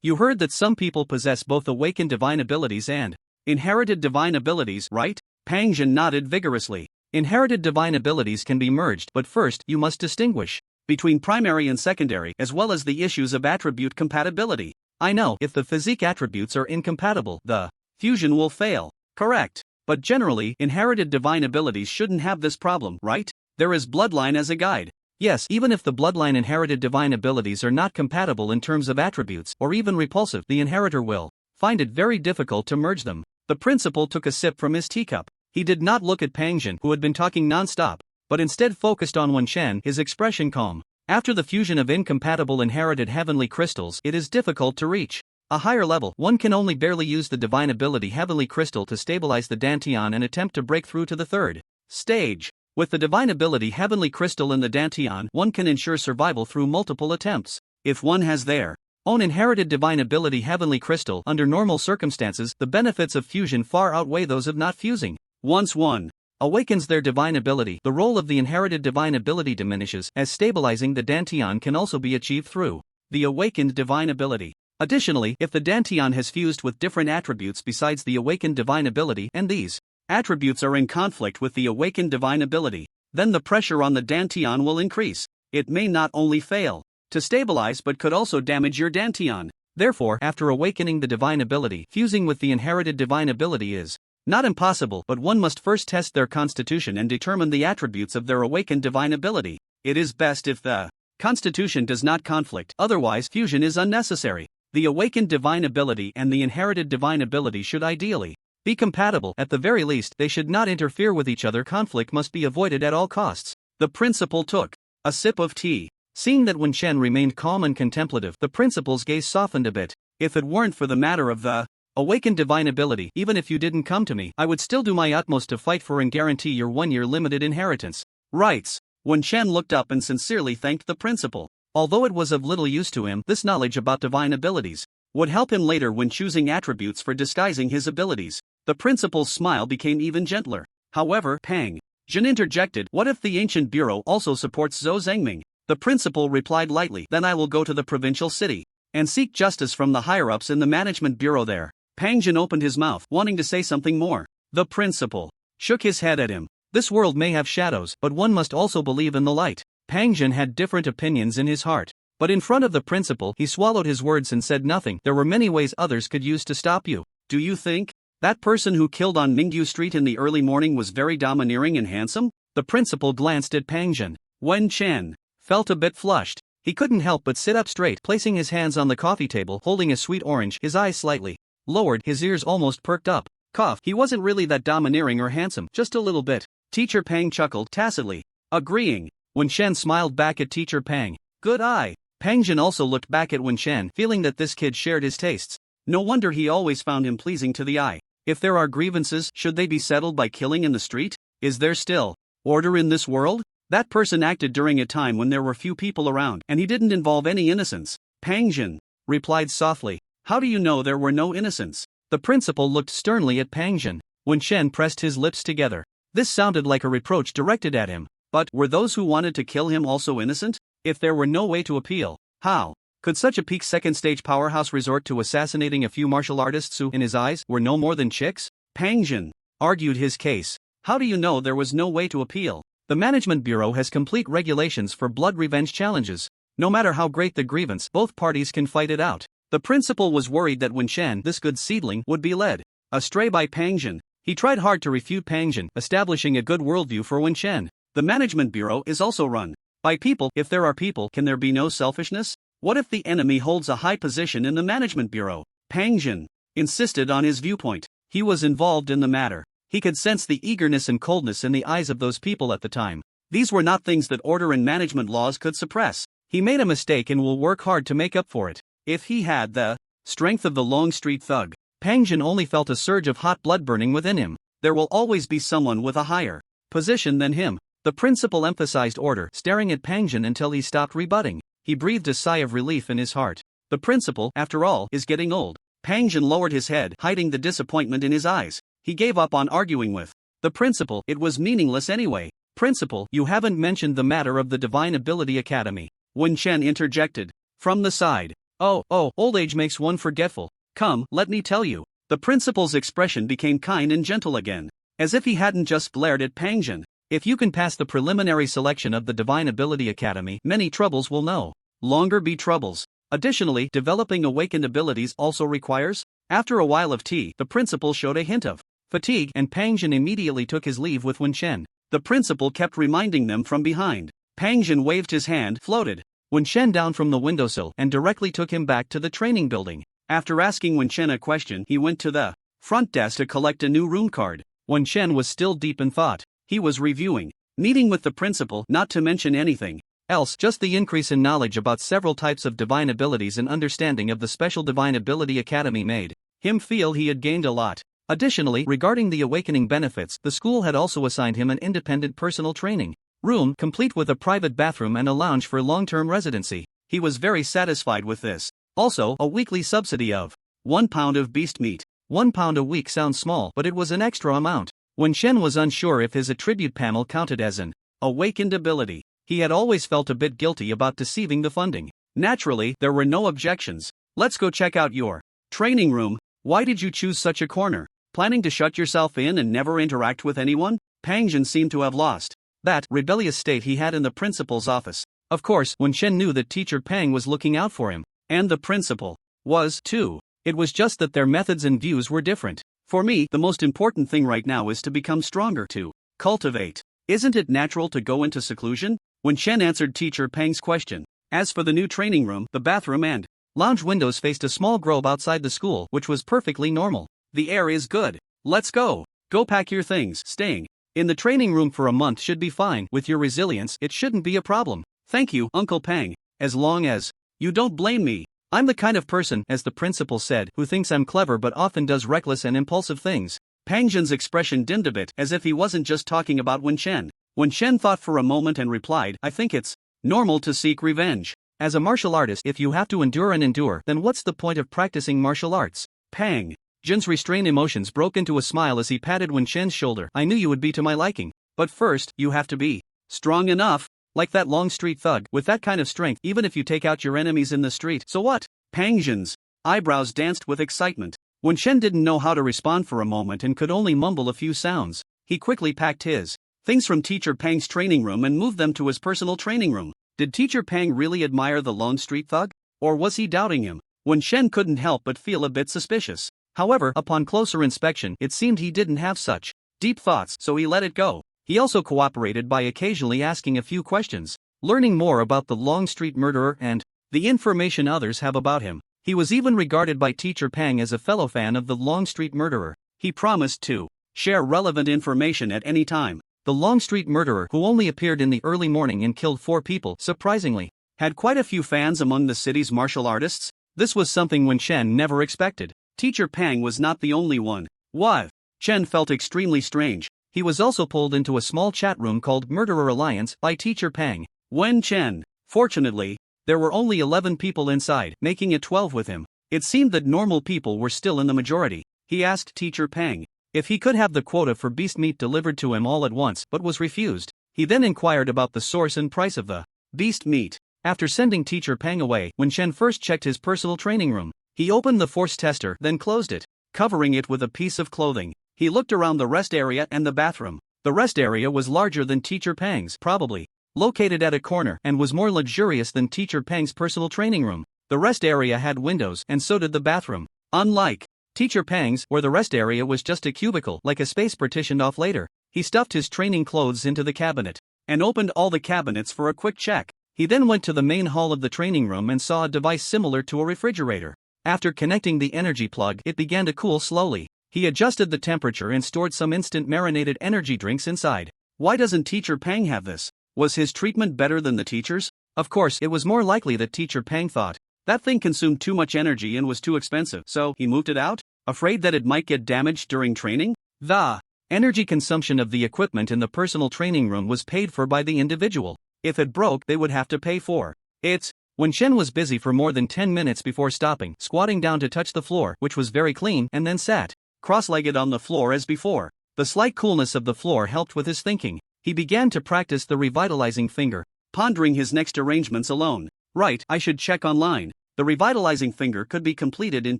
you heard that some people possess both awakened divine abilities and inherited divine abilities, right? Pangjin nodded vigorously. Inherited divine abilities can be merged, but first you must distinguish between primary and secondary, as well as the issues of attribute compatibility. I know, if the physique attributes are incompatible, the fusion will fail. Correct. But generally, inherited divine abilities shouldn't have this problem, right? There is bloodline as a guide. Yes, even if the bloodline inherited divine abilities are not compatible in terms of attributes, or even repulsive, the inheritor will find it very difficult to merge them. The principal took a sip from his teacup. He did not look at Pangjin, who had been talking non-stop, but instead focused on Wen Shen, his expression calm. After the fusion of incompatible inherited heavenly crystals, it is difficult to reach a higher level. One can only barely use the divine ability heavenly crystal to stabilize the Dantian and attempt to break through to the third stage. With the divine ability heavenly crystal in the Dantian, one can ensure survival through multiple attempts. If one has their own inherited divine ability heavenly crystal, under normal circumstances, the benefits of fusion far outweigh those of not fusing. Once one awakens their divine ability, the role of the inherited divine ability diminishes, as stabilizing the Dantian can also be achieved through the awakened divine ability. Additionally, if the Dantian has fused with different attributes besides the awakened divine ability, and these attributes are in conflict with the awakened divine ability, then the pressure on the Dantian will increase. It may not only fail to stabilize but could also damage your Dantian. Therefore, after awakening the divine ability, fusing with the inherited divine ability is not impossible, but one must first test their constitution and determine the attributes of their awakened divine ability. It is best if the constitution does not conflict, otherwise fusion is unnecessary. The awakened divine ability and the inherited divine ability should ideally be compatible. At the very least, they should not interfere with each other. Conflict must be avoided at all costs. The principal took a sip of tea. Seeing that Wen Shen remained calm and contemplative, the principal's gaze softened a bit. If it weren't for the matter of the awakened divine ability, even if you didn't come to me, I would still do my utmost to fight for and guarantee your 1-year limited inheritance rights. Wen Shen looked up and sincerely thanked the principal. Although it was of little use to him, this knowledge about divine abilities would help him later when choosing attributes for disguising his abilities. The principal's smile became even gentler. However, Pang Jin interjected, what if the ancient bureau also supports Zhou Zhengming? The principal replied lightly, then I will go to the provincial city and seek justice from the higher-ups in the management bureau there. Pang Jin opened his mouth, wanting to say something more. The principal shook his head at him. This world may have shadows, but one must also believe in the light. Pang Jin had different opinions in his heart. But in front of the principal, he swallowed his words and said nothing. There were many ways others could use to stop you. Do you think that person who killed on Mingyu Street in the early morning was very domineering and handsome? The principal glanced at Pang Jin. Wen Chen felt a bit flushed. He couldn't help but sit up straight, placing his hands on the coffee table, holding a sweet orange, his eyes slightly lowered, his ears almost perked up. Cough, he wasn't really that domineering or handsome, just a little bit. Teacher Pang chuckled, tacitly agreeing. Wen Chen smiled back at Teacher Pang. Good eye. Pang Jin also looked back at Wen Chen, feeling that this kid shared his tastes. No wonder he always found him pleasing to the eye. If there are grievances, should they be settled by killing in the street? Is there still order in this world? That person acted during a time when there were few people around, and he didn't involve any innocents. Pang Jin replied softly. How do you know there were no innocents? The principal looked sternly at Pang Jin. Wen Chen pressed his lips together. This sounded like a reproach directed at him. But were those who wanted to kill him also innocent? If there were no way to appeal, how could such a peak second-stage powerhouse resort to assassinating a few martial artists who, in his eyes, were no more than chicks? Pang Jin argued his case. How do you know there was no way to appeal? The Management Bureau has complete regulations for blood revenge challenges. No matter how great the grievance, both parties can fight it out. The principal was worried that Wen Chen, this good seedling, would be led astray by Pang Jin. He tried hard to refute Pang Jin, establishing a good worldview for Wen Chen. The Management Bureau is also run by people. If there are people, can there be no selfishness? What if the enemy holds a high position in the Management Bureau? Pang Jin insisted on his viewpoint. He was involved in the matter. He could sense the eagerness and coldness in the eyes of those people at the time. These were not things that order and management laws could suppress. He made a mistake and will work hard to make up for it. If he had the strength of the Long Street thug, Pang Jin only felt a surge of hot blood burning within him. There will always be someone with a higher position than him. The principal emphasized order, staring at Pang Jin until he stopped rebutting. He breathed a sigh of relief in his heart. The principal, after all, is getting old. Pang Jin lowered his head, hiding the disappointment in his eyes. He gave up on arguing with the principal. It was meaningless anyway. Principal, you haven't mentioned the matter of the Divine Ability Academy. Wen Chen interjected from the side. Oh, old age makes one forgetful. Come, let me tell you. The principal's expression became kind and gentle again, as if he hadn't just glared at Pang Jin. If you can pass the preliminary selection of the Divine Ability Academy, many troubles will no longer be troubles. Additionally, developing awakened abilities also requires. After a while of tea, the principal showed a hint of fatigue, and Pang Jin immediately took his leave with Wen Chen. The principal kept reminding them from behind. Pang Jin waved his hand, floated Wen Chen down from the windowsill, and directly took him back to the training building. After asking Wen Chen a question, he went to the front desk to collect a new room card. Wen Chen was still deep in thought. He was reviewing, meeting with the principal, not to mention anything else, just the increase in knowledge about several types of divine abilities and understanding of the special Divine Ability Academy made him feel he had gained a lot. Additionally, regarding the awakening benefits, the school had also assigned him an independent personal training room, complete with a private bathroom and a lounge for long-term residency. He was very satisfied with this. Also, a weekly subsidy of 1 pound of beast meat. 1 pound a week sounds small, but it was an extra amount. Wen Chen was unsure if his attribute panel counted as an awakened ability. He had always felt a bit guilty about deceiving the funding. Naturally, there were no objections. Let's go check out your training room. Why did you choose such a corner? Planning to shut yourself in and never interact with anyone? Pang Jin seemed to have lost that rebellious state he had in the principal's office. Of course, Wen Chen knew that Teacher Pang was looking out for him. And the principal was, too. It was just that their methods and views were different. For me, the most important thing right now is to become stronger, to cultivate. Isn't it natural to go into seclusion? Wen Chen answered Teacher Pang's question. As for the new training room, the bathroom and lounge windows faced a small grove outside the school, which was perfectly normal. The air is good. Let's go. Go pack your things. Staying in the training room for a month should be fine. With your resilience, it shouldn't be a problem. Thank you, Uncle Pang. As long as you don't blame me. I'm the kind of person, as the principal said, who thinks I'm clever but often does reckless and impulsive things. Pang Jin's expression dimmed a bit, as if he wasn't just talking about Wen Chen. Wen Chen thought for a moment and replied, I think it's normal to seek revenge. As a martial artist, if you have to endure and endure, then what's the point of practicing martial arts? Pang Jin's restrained emotions broke into a smile as he patted Wen Chen's shoulder. I knew you would be to my liking. But first, you have to be strong enough. Like that Long Street thug, with that kind of strength, even if you take out your enemies in the street. So what? Pang Jin's eyebrows danced with excitement. Wen Shen didn't know how to respond for a moment and could only mumble a few sounds. He quickly packed his things from Teacher Pang's training room and moved them to his personal training room. Did Teacher Pang really admire the lone street thug? Or was he doubting him? Wen Shen couldn't help but feel a bit suspicious. However, upon closer inspection, it seemed he didn't have such deep thoughts, so he let it go. He also cooperated by occasionally asking a few questions, learning more about the Long Street murderer and the information others have about him. He was even regarded by Teacher Pang as a fellow fan of the Long Street murderer. He promised to share relevant information at any time. The Long Street murderer, who only appeared in the early morning and killed 4 people, surprisingly, had quite a few fans among the city's martial artists. This was something Wen Shen never expected. Teacher Pang was not the only one. Why? Chen felt extremely strange. He was also pulled into a small chat room called Murderer Alliance by Teacher Pang. Wen Chen. Fortunately, there were only 11 people inside, making it 12 with him. It seemed that normal people were still in the majority. He asked Teacher Pang if he could have the quota for beast meat delivered to him all at once, but was refused. He then inquired about the source and price of the beast meat. After sending Teacher Pang away, Wen Shen first checked his personal training room. He opened the force tester, then closed it, covering it with a piece of clothing. He looked around the rest area and the bathroom. The rest area was larger than Teacher Pang's, probably located at a corner, and was more luxurious than Teacher Pang's personal training room. The rest area had windows, and so did the bathroom. Unlike Teacher Pang's, where the rest area was just a cubicle, like a space partitioned off later. He stuffed his training clothes into the cabinet and opened all the cabinets for a quick check. He then went to the main hall of the training room and saw a device similar to a refrigerator. After connecting the energy plug, it began to cool slowly. He adjusted the temperature and stored some instant marinated energy drinks inside. Why doesn't Teacher Pang have this? Was his treatment better than the teacher's? Of course, it was more likely that Teacher Pang thought that thing consumed too much energy and was too expensive, so he moved it out, afraid that it might get damaged during training? The energy consumption of the equipment in the personal training room was paid for by the individual. If it broke, they would have to pay for it. Wen Shen was busy for more than 10 minutes before stopping, squatting down to touch the floor, which was very clean, and then sat cross-legged on the floor as before. The slight coolness of the floor helped with his thinking. He began to practice the revitalizing finger, pondering his next arrangements alone. Right, I should check online. The revitalizing finger could be completed in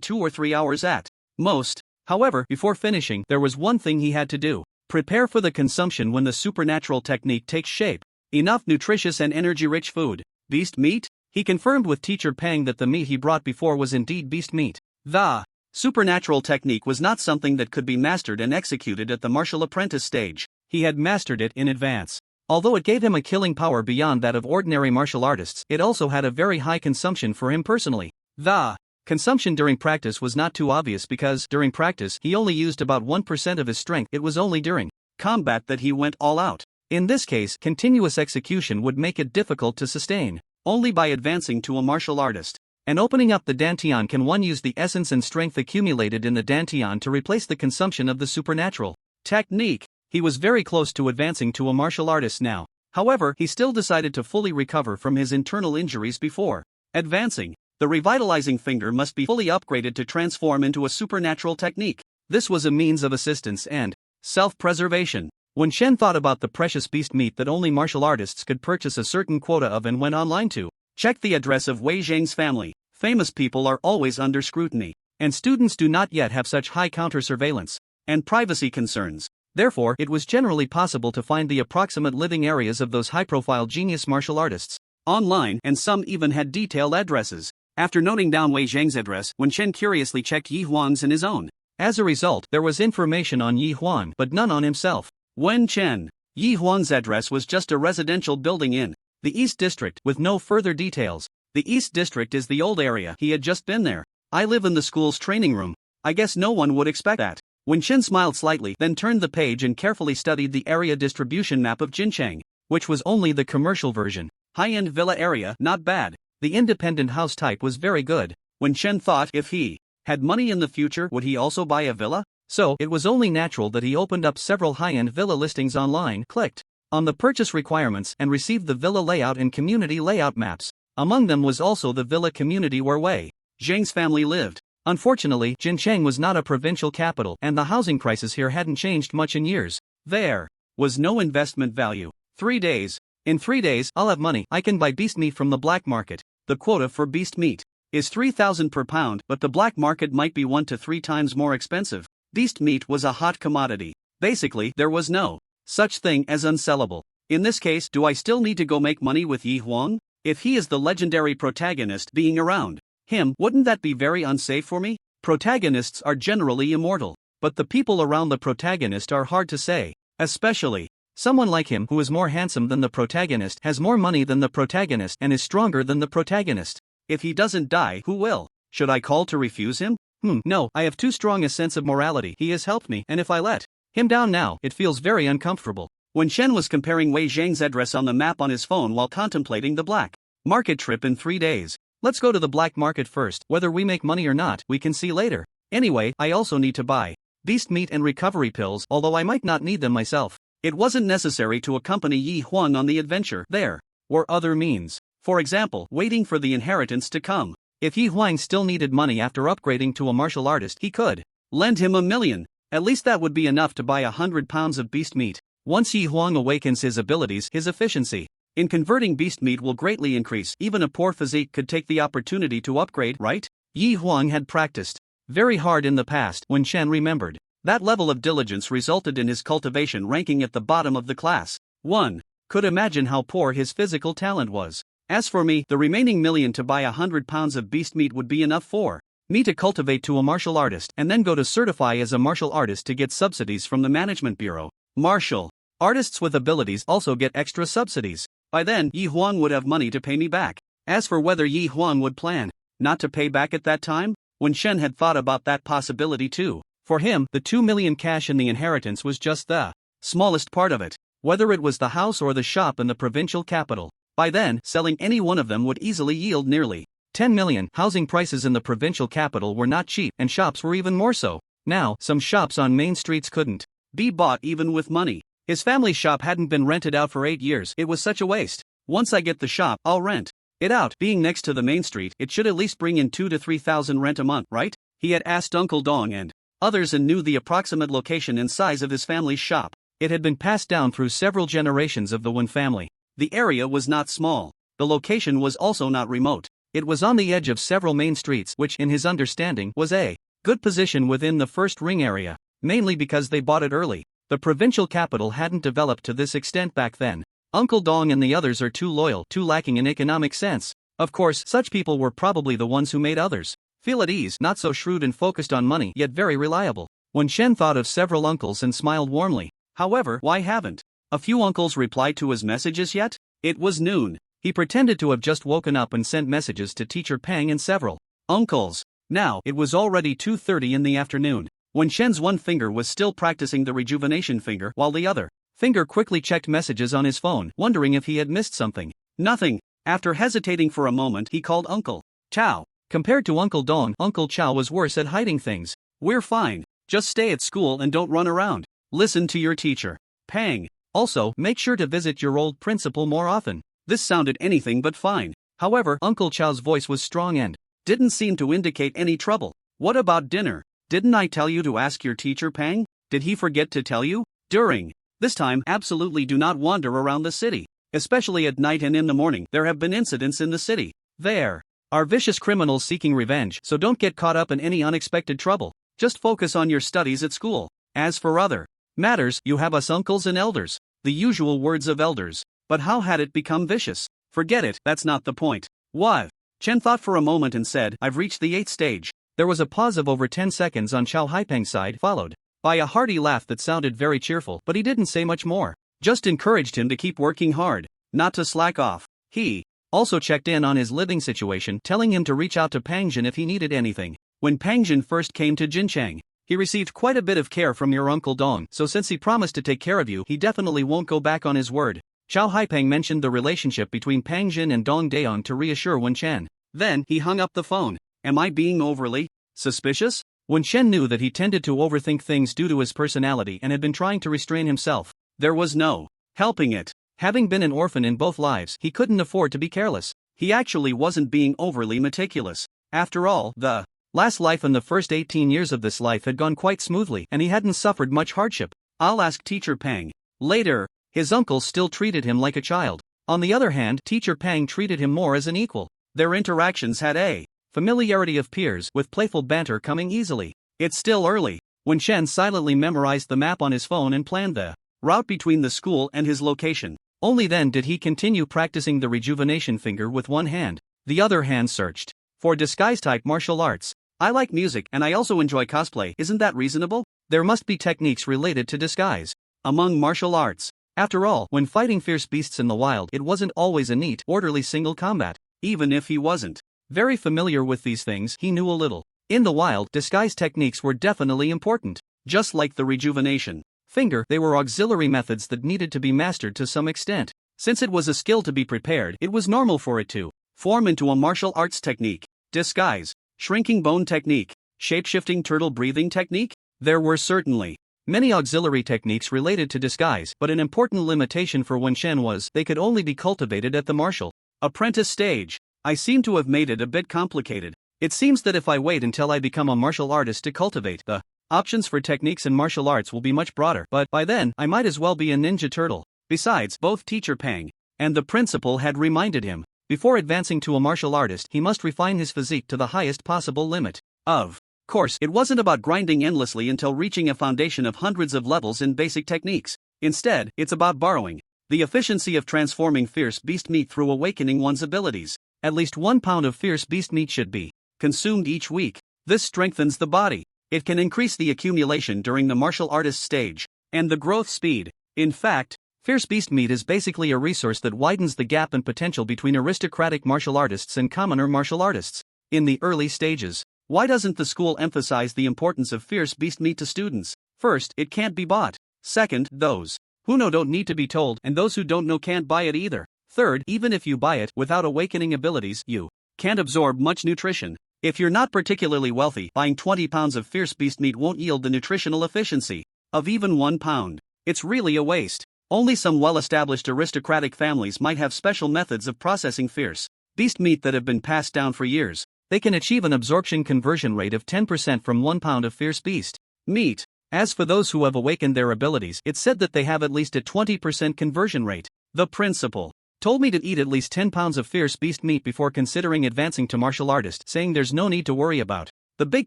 2 or 3 hours at most. However, before finishing, there was one thing he had to do. Prepare for the consumption when the supernatural technique takes shape. Enough nutritious and energy-rich food. Beast meat? He confirmed with Teacher Pang that the meat he brought before was indeed beast meat. The supernatural technique was not something that could be mastered and executed at the martial apprentice stage. He had mastered it in advance. Although it gave him a killing power beyond that of ordinary martial artists, it also had a very high consumption for him personally. The consumption during practice was not too obvious because, during practice, he only used about 1% of his strength. It was only during combat that he went all out. In this case, continuous execution would make it difficult to sustain. Only by advancing to a martial artist and opening up the dantian can one use the essence and strength accumulated in the dantian to replace the consumption of the supernatural technique. He was very close to advancing to a martial artist now. However, he still decided to fully recover from his internal injuries before advancing. The revitalizing finger must be fully upgraded to transform into a supernatural technique. This was a means of assistance and self-preservation. When Shen thought about the precious beast meat that only martial artists could purchase a certain quota of and went online to check the address of Wei Zhang's family. Famous people are always under scrutiny, and students do not yet have such high counter-surveillance and privacy concerns. Therefore, it was generally possible to find the approximate living areas of those high-profile genius martial artists online, and some even had detailed addresses. After noting down Wei Zhang's address, Wen Shen curiously checked Yi Huang's and his own. As a result, there was information on Yi Huang, but none on himself. Wen Chen. Yi Huang's address was just a residential building in the East District, with no further details. The East District is the old area. He had just been there. I live in the school's training room. I guess no one would expect that. Wen Chen smiled slightly, then turned the page and carefully studied the area distribution map of Jincheng, which was only the commercial version. High-end villa area, not bad. The independent house type was very good. Wen Chen thought if he had money in the future, would he also buy a villa? So, it was only natural that he opened up several high-end villa listings online, clicked on the purchase requirements, and received the villa layout and community layout maps. Among them was also the villa community where Wei Zhang's family lived. Unfortunately, Jincheng was not a provincial capital, and the housing prices here hadn't changed much in years. There was no investment value. 3 days. In 3 days, I'll have money. I can buy beast meat from the black market. The quota for beast meat is 3,000 per pound, but the black market might be 1 to 3 times more expensive. Beast meat was a hot commodity. Basically, there was no such thing as unsellable. In this case, do I still need to go make money with Yi Huang? If he is the legendary protagonist being around him, wouldn't that be very unsafe for me? Protagonists are generally immortal, but the people around the protagonist are hard to say, especially someone like him who is more handsome than the protagonist, has more money than the protagonist, and is stronger than the protagonist. If he doesn't die, who will? Should I call to refuse him? No, I have too strong a sense of morality. He has helped me, and if I let him down now, it feels very uncomfortable. When Shen was comparing Wei Zhang's address on the map on his phone while contemplating the black market trip in 3 days. Let's go to the black market first. Whether we make money or not, we can see later. Anyway, I also need to buy beast meat and recovery pills, although I might not need them myself. It wasn't necessary to accompany Yi Huang on the adventure. There were other means. For example, waiting for the inheritance to come. If Yi Huang still needed money after upgrading to a martial artist, he could lend him 1 million. At least that would be enough to buy 100 pounds of beast meat. Once Yi Huang awakens his abilities, his efficiency in converting beast meat will greatly increase. Even a poor physique could take the opportunity to upgrade, right? Yi Huang had practiced very hard in the past. When Shen remembered, that level of diligence resulted in his cultivation ranking at the bottom of the class. One could imagine how poor his physical talent was. As for me, the remaining million to buy 100 pounds of beast meat would be enough for me to cultivate to a martial artist and then go to certify as a martial artist to get subsidies from the management bureau. Martial artists with abilities also get extra subsidies. By then, Yi Huang would have money to pay me back. As for whether Yi Huang would plan not to pay back at that time, when Shen had thought about that possibility too. For him, the 2 million cash in the inheritance was just the smallest part of it. Whether it was the house or the shop in the provincial capital, by then, selling any one of them would easily yield nearly 10 million. Housing prices in the provincial capital were not cheap, and shops were even more so. Now, some shops on main streets couldn't be bought even with money. His family's shop hadn't been rented out for 8 years. It was such a waste. Once I get the shop, I'll rent it out. Being next to the main street, it should at least bring in 2 to 3,000 rent a month, right? He had asked Uncle Dong and others and knew the approximate location and size of his family's shop. It had been passed down through several generations of the Wen family. The area was not small. The location was also not remote. It was on the edge of several main streets, which, in his understanding, was a good position within the first ring area, mainly because they bought it early. The provincial capital hadn't developed to this extent back then. Uncle Dong and the others are too loyal, too lacking in economic sense. Of course, such people were probably the ones who made others feel at ease, not so shrewd and focused on money, yet very reliable. When Shen thought of several uncles and smiled warmly. However, why haven't a few uncles replied to his messages yet? It was noon. He pretended to have just woken up and sent messages to Teacher Pang and several uncles. Now, it was already 2:30 in the afternoon. When Shen's one finger was still practicing the rejuvenation finger while the other finger quickly checked messages on his phone, wondering if he had missed something. Nothing. After hesitating for a moment, he called Uncle Chow. Compared to Uncle Dong, Uncle Chow was worse at hiding things. We're fine. Just stay at school and don't run around. Listen to your teacher. Pang. Also, make sure to visit your old principal more often. This sounded anything but fine. However, Uncle Chow's voice was strong and didn't seem to indicate any trouble. What about dinner? Didn't I tell you to ask your teacher, Pang? Did he forget to tell you? During this time, absolutely do not wander around the city. Especially at night and in the morning. There have been incidents in the city. There are vicious criminals seeking revenge, so don't get caught up in any unexpected trouble. Just focus on your studies at school. As for other matters, you have us uncles and elders. The usual words of elders. But how had it become vicious? Forget it, that's not the point. What? Chen thought for a moment and said, I've reached the 8th stage. There was a pause of over 10 seconds on Xiao Haipeng's side, followed by a hearty laugh that sounded very cheerful, but he didn't say much more. Just encouraged him to keep working hard, not to slack off. He also checked in on his living situation, telling him to reach out to Pangjin if he needed anything. When Pangjin first came to Jinchang, he received quite a bit of care from your Uncle Dong, so since he promised to take care of you, he definitely won't go back on his word. Xiao Haipeng mentioned the relationship between Pangjin and Dong Daon to reassure Wen Chen. Then, he hung up the phone. Am I being overly suspicious? Wen Chen knew that he tended to overthink things due to his personality and had been trying to restrain himself. There was no helping it. Having been an orphan in both lives, he couldn't afford to be careless. He actually wasn't being overly meticulous. After all, the last life and the first 18 years of this life had gone quite smoothly, and he hadn't suffered much hardship. I'll ask Teacher Pang later. His uncle still treated him like a child. On the other hand, Teacher Pang treated him more as an equal. Their interactions had a familiarity of peers with playful banter coming easily. It's still early. When Shen silently memorized the map on his phone and planned the route between the school and his location. Only then did he continue practicing the rejuvenation finger with one hand. The other hand searched for disguise-type martial arts. I like music and I also enjoy cosplay, isn't that reasonable? There must be techniques related to disguise among martial arts. After all, when fighting fierce beasts in the wild, it wasn't always a neat, orderly single combat. Even if he wasn't very familiar with these things, he knew a little. In the wild, disguise techniques were definitely important. Just like the rejuvenation finger, they were auxiliary methods that needed to be mastered to some extent. Since it was a skill to be prepared, it was normal for it to form into a martial arts technique. Disguise, shrinking bone technique, shape-shifting turtle breathing technique. There were certainly many auxiliary techniques related to disguise, but an important limitation for Wen Shen was they could only be cultivated at the martial apprentice stage. I seem to have made it a bit complicated. It seems that if I wait until I become a martial artist to cultivate, the options for techniques in martial arts will be much broader, but by then, I might as well be a ninja turtle. Besides, both Teacher Pang and the principal had reminded him, before advancing to a martial artist, he must refine his physique to the highest possible limit. Of course, it wasn't about grinding endlessly until reaching a foundation of hundreds of levels in basic techniques. Instead, it's about borrowing the efficiency of transforming fierce beast meat through awakening one's abilities. At least 1 pound of fierce beast meat should be consumed each week. This strengthens the body. It can increase the accumulation during the martial artist stage and the growth speed. In fact, fierce beast meat is basically a resource that widens the gap in potential between aristocratic martial artists and commoner martial artists. In the early stages, why doesn't the school emphasize the importance of fierce beast meat to students? First, it can't be bought. Second, those who know don't need to be told, and those who don't know can't buy it either. Third, even if you buy it without awakening abilities, you can't absorb much nutrition. If you're not particularly wealthy, buying 20 pounds of fierce beast meat won't yield the nutritional efficiency of even 1 pound. It's really a waste. Only some well-established aristocratic families might have special methods of processing fierce beast meat that have been passed down for years. They can achieve an absorption conversion rate of 10% from 1 pound of fierce beast meat. As for those who have awakened their abilities, it's said that they have at least a 20% conversion rate. The principal told me to eat at least 10 pounds of fierce beast meat before considering advancing to martial artist, saying there's no need to worry about the big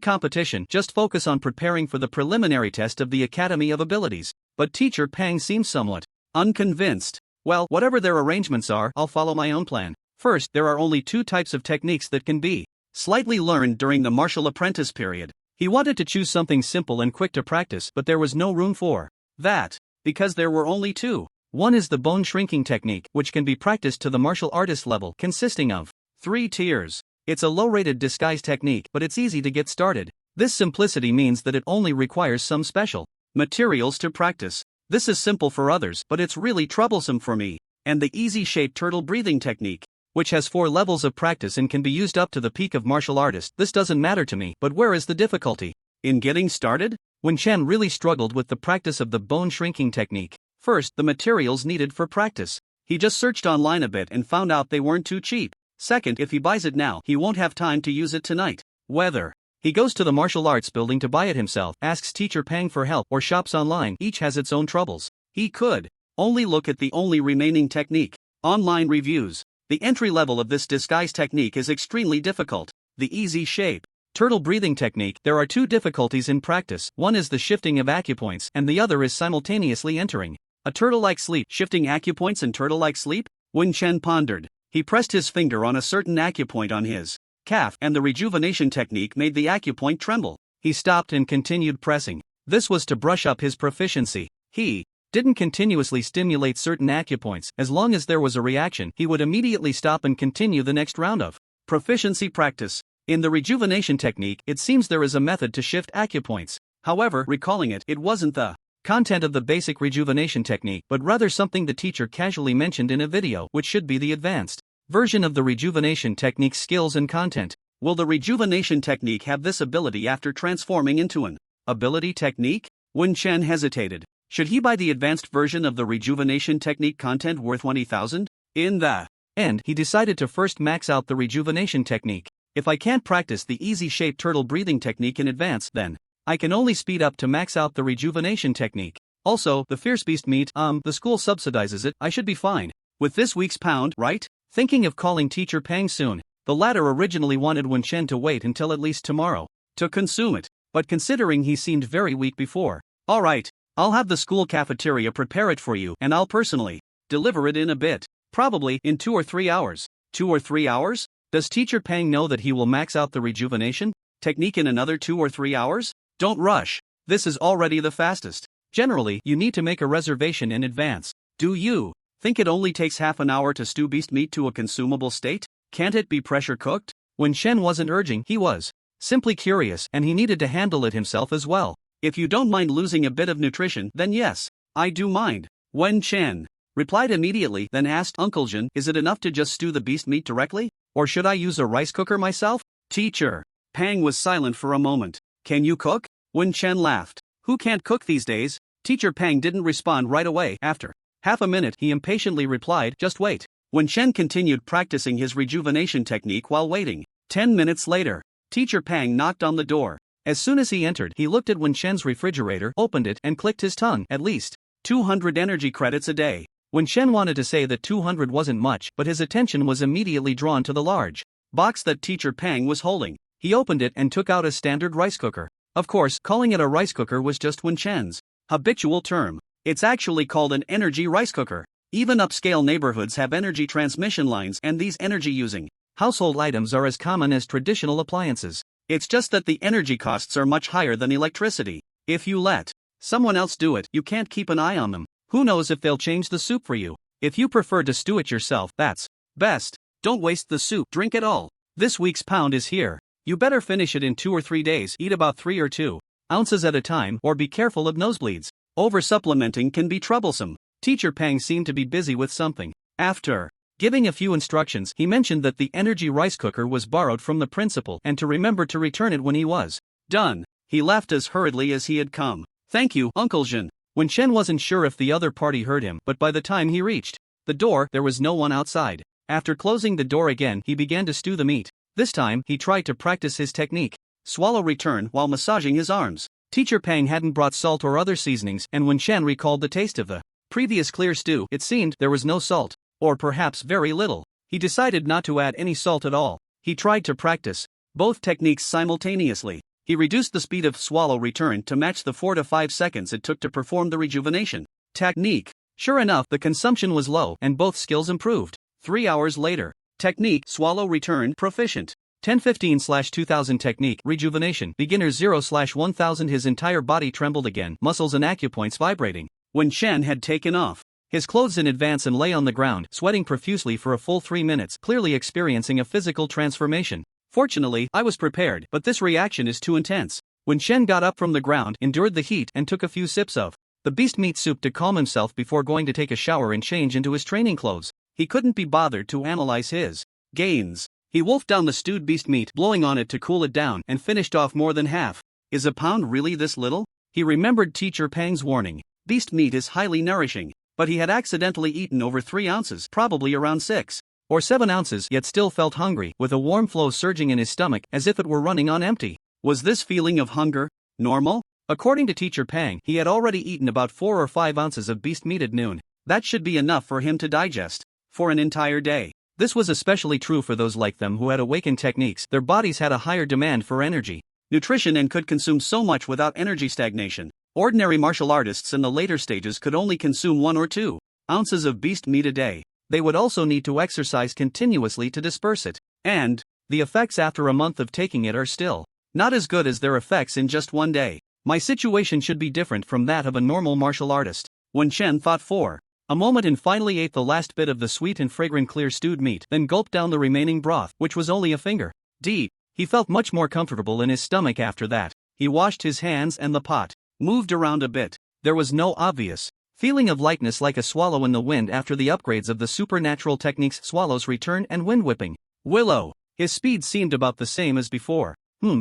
competition, just focus on preparing for the preliminary test of the Academy of Abilities. But Teacher Pang seems somewhat unconvinced. Well, whatever their arrangements are, I'll follow my own plan. First, there are only 2 types of techniques that can be slightly learned during the martial apprentice period. He wanted to choose something simple and quick to practice, but there was no room for that, because there were only 2. One is the bone shrinking technique, which can be practiced to the martial artist level, consisting of 3 tiers. It's a low-rated disguise technique, but it's easy to get started. This simplicity means that it only requires some special materials to practice. This is simple for others, but it's really troublesome for me. And the easy-shaped turtle breathing technique, which has 4 levels of practice and can be used up to the peak of martial artist. This doesn't matter to me, but where is the difficulty in getting started? Wen Shen really struggled with the practice of the bone shrinking technique. First, the materials needed for practice. He just searched online a bit and found out they weren't too cheap. Second, if he buys it now, he won't have time to use it tonight. Whether he goes to the martial arts building to buy it himself, asks Teacher Pang for help, or shops online, each has its own troubles. He could only look at the only remaining technique. Online reviews. The entry level of this disguise technique is extremely difficult. The easy shape turtle breathing technique. There are 2 difficulties in practice. One is the shifting of acupoints, and the other is simultaneously entering a turtle-like sleep. Shifting acupoints and turtle-like sleep? Wen Shen pondered. He pressed his finger on a certain acupoint on his calf, and the rejuvenation technique made the acupoint tremble. He stopped and continued pressing. This was to brush up his proficiency. He didn't continuously stimulate certain acupoints. As long as there was a reaction, he would immediately stop and continue the next round of proficiency practice. In the rejuvenation technique, it seems there is a method to shift acupoints. However, recalling it, it wasn't the content of the basic rejuvenation technique, but rather something the teacher casually mentioned in a video, which should be the advanced version of the rejuvenation technique's skills and content. Will the rejuvenation technique have this ability after transforming into an ability technique? Wen Shen hesitated. Should he buy the advanced version of the rejuvenation technique content worth 20,000? In the end, he decided to first max out the rejuvenation technique. If I can't practice the easy-shaped turtle breathing technique in advance, then I can only speed up to max out the rejuvenation technique. Also, the fierce beast meat, the school subsidizes it, I should be fine with this week's pound, right? Thinking of calling Teacher Pang soon, The latter originally wanted Wen Chen to wait until at least tomorrow to consume it, but considering he seemed very weak before. Alright, I'll have the school cafeteria prepare it for you and I'll personally deliver it in a bit. Probably in 2 or 3 hours. 2 or 3 hours? Does Teacher Pang know that he will max out the rejuvenation technique in another 2 or 3 hours? Don't rush. This is already the fastest. Generally, you need to make a reservation in advance. Do you think it only takes half an hour to stew beast meat to a consumable state? Can't it be pressure cooked? When Shen wasn't urging, he was simply curious and he needed to handle it himself as well. If you don't mind losing a bit of nutrition, then yes, I do mind. Wen Chen replied immediately, then asked Uncle Jin, is it enough to just stew the beast meat directly? Or should I use a rice cooker myself? Teacher Pang was silent for a moment. Can you cook? Wen Chen laughed. Who can't cook these days? Teacher Pang didn't respond right away. After half a minute, he impatiently replied, just wait. Wen Chen continued practicing his rejuvenation technique while waiting. 10 minutes later, Teacher Pang knocked on the door. As soon as he entered, he looked at Wen Chen's refrigerator, opened it, and clicked his tongue. At least 200 energy credits a day. Wen Chen wanted to say that 200 wasn't much, but his attention was immediately drawn to the large box that Teacher Pang was holding. He opened it and took out a standard rice cooker. Of course, calling it a rice cooker was just Wen Chen's habitual term. It's actually called an energy rice cooker. Even upscale neighborhoods have energy transmission lines, and these energy-using household items are as common as traditional appliances. It's just that the energy costs are much higher than electricity. If you let someone else do it, you can't keep an eye on them. Who knows if they'll change the soup for you? If you prefer to stew it yourself, that's best. Don't waste the soup, drink it all. This week's pound is here. You better finish it in 2 or 3 days. Eat about 3 or 2 ounces at a time, or be careful of nosebleeds. Over-supplementing can be troublesome. Teacher Pang seemed to be busy with something. After giving a few instructions, he mentioned that the energy rice cooker was borrowed from the principal and to remember to return it when he was done. He left as hurriedly as he had come. Thank you, Uncle Jin. Wen Chen wasn't sure if the other party heard him, but by the time he reached the door, there was no one outside. After closing the door again, he began to stew the meat. This time, he tried to practice his technique. Swallow return while massaging his arms. Teacher Pang hadn't brought salt or other seasonings, and Wen Chen recalled the taste of the previous clear stew. It seemed there was no salt, or perhaps very little. He decided not to add any salt at all. He tried to practice both techniques simultaneously. He reduced the speed of swallow return to match the 4 to 5 seconds it took to perform the rejuvenation technique. Sure enough, the consumption was low, and both skills improved. 3 hours later, technique swallow return proficient. 1015/2000 technique rejuvenation beginner 0/1000. His entire body trembled again, muscles and acupoints vibrating. Wen Chen had taken off his clothes in advance and lay on the ground, sweating profusely for a full 3 minutes, clearly experiencing a physical transformation. Fortunately, I was prepared, but this reaction is too intense. Wen Chen got up from the ground, endured the heat, and took a few sips of the beast meat soup to calm himself before going to take a shower and change into his training clothes. He couldn't be bothered to analyze his gains. He wolfed down the stewed beast meat, blowing on it to cool it down, and finished off more than half. Is a pound really this little? He remembered Teacher Pang's warning. Beast meat is highly nourishing, but he had accidentally eaten over 3 ounces, probably around 6 or 7 ounces, yet still felt hungry, with a warm flow surging in his stomach as if it were running on empty. Was this feeling of hunger normal? According to Teacher Pang, he had already eaten about 4 or 5 ounces of beast meat at noon. That should be enough for him to digest for an entire day. This was especially true for those like them who had awakened techniques. Their bodies had a higher demand for energy, nutrition, and could consume so much without energy stagnation. Ordinary martial artists in the later stages could only consume 1 or 2 ounces of beast meat a day. They would also need to exercise continuously to disperse it. And the effects after a month of taking it are still not as good as their effects in just 1 day. My situation should be different from that of a normal martial artist. Wen Chen thought for a moment and finally ate the last bit of the sweet and fragrant clear stewed meat, then gulped down the remaining broth, which was only a finger deep. He felt much more comfortable in his stomach after that. He washed his hands and the pot moved around a bit. There was no obvious feeling of lightness like a swallow in the wind after the upgrades of the supernatural techniques swallow's return and wind whipping. Willow. His speed seemed about the same as before.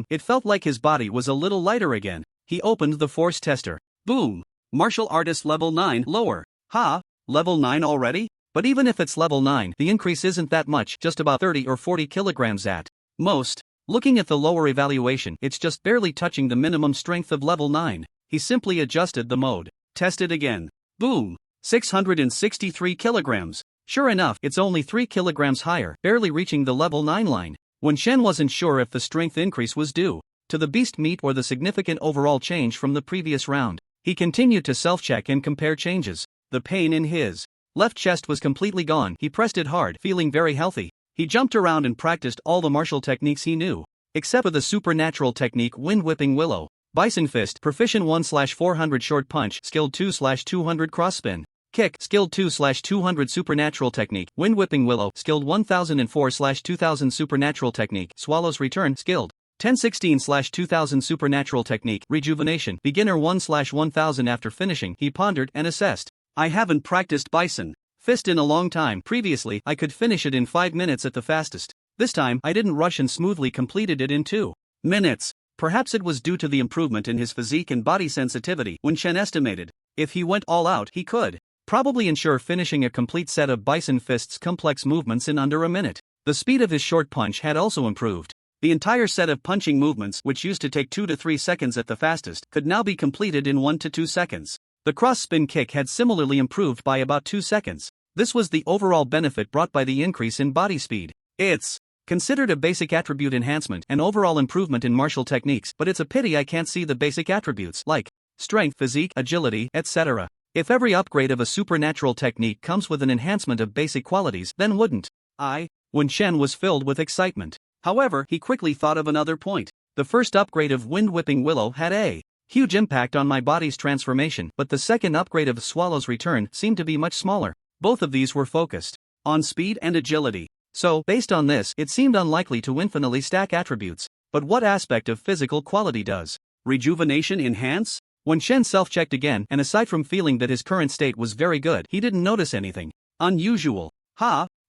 It felt like his body was a little lighter again. He opened the force tester. Boom. Martial artist level 9 lower. Ha, level 9 already? But even if it's level 9, the increase isn't that much, just about 30 or 40 kilograms at most. Looking at the lower evaluation, it's just barely touching the minimum strength of level 9. He simply adjusted the mode. Tested again. Boom. 663 kilograms. Sure enough, it's only 3 kilograms higher, barely reaching the level 9 line. Wen Shen wasn't sure if the strength increase was due to the beast meat or the significant overall change from the previous round. He continued to self-check and compare changes. The pain in his left chest was completely gone. He pressed it hard, feeling very healthy. He jumped around and practiced all the martial techniques he knew, except for the supernatural technique Wind Whipping Willow. Bison Fist, Proficient 1/400 Short Punch, Skilled 2/200 Cross Spin. Kick, Skilled 2/200 Supernatural Technique, Wind Whipping Willow, Skilled 1004/2000 Supernatural Technique, Swallow's Return, Skilled 1016/2000 Supernatural Technique, Rejuvenation, Beginner 1/1000. After finishing, he pondered and assessed. I haven't practiced Bison Fist in a long time. Previously, I could finish it in 5 minutes at the fastest. This time, I didn't rush and smoothly completed it in 2 minutes. Perhaps it was due to the improvement in his physique and body sensitivity. Wen Shen estimated, if he went all out, he could probably ensure finishing a complete set of Bison Fist's complex movements in under a minute. The speed of his short punch had also improved. The entire set of punching movements, which used to take 2 to 3 seconds at the fastest, could now be completed in 1 to 2 seconds. The cross-spin kick had similarly improved by about 2 seconds. This was the overall benefit brought by the increase in body speed. It's considered a basic attribute enhancement and overall improvement in martial techniques, but it's a pity I can't see the basic attributes like strength, physique, agility, etc. If every upgrade of a supernatural technique comes with an enhancement of basic qualities, then wouldn't Wen Shen was filled with excitement. However, he quickly thought of another point. The first upgrade of Wind Whipping Willow had a huge impact on my body's transformation, but the second upgrade of Swallow's Return seemed to be much smaller. Both of these were focused on speed and agility. So, based on this, it seemed unlikely to infinitely stack attributes. But what aspect of physical quality does rejuvenation enhance? Wen Shen self-checked again, and aside from feeling that his current state was very good, he didn't notice anything unusual.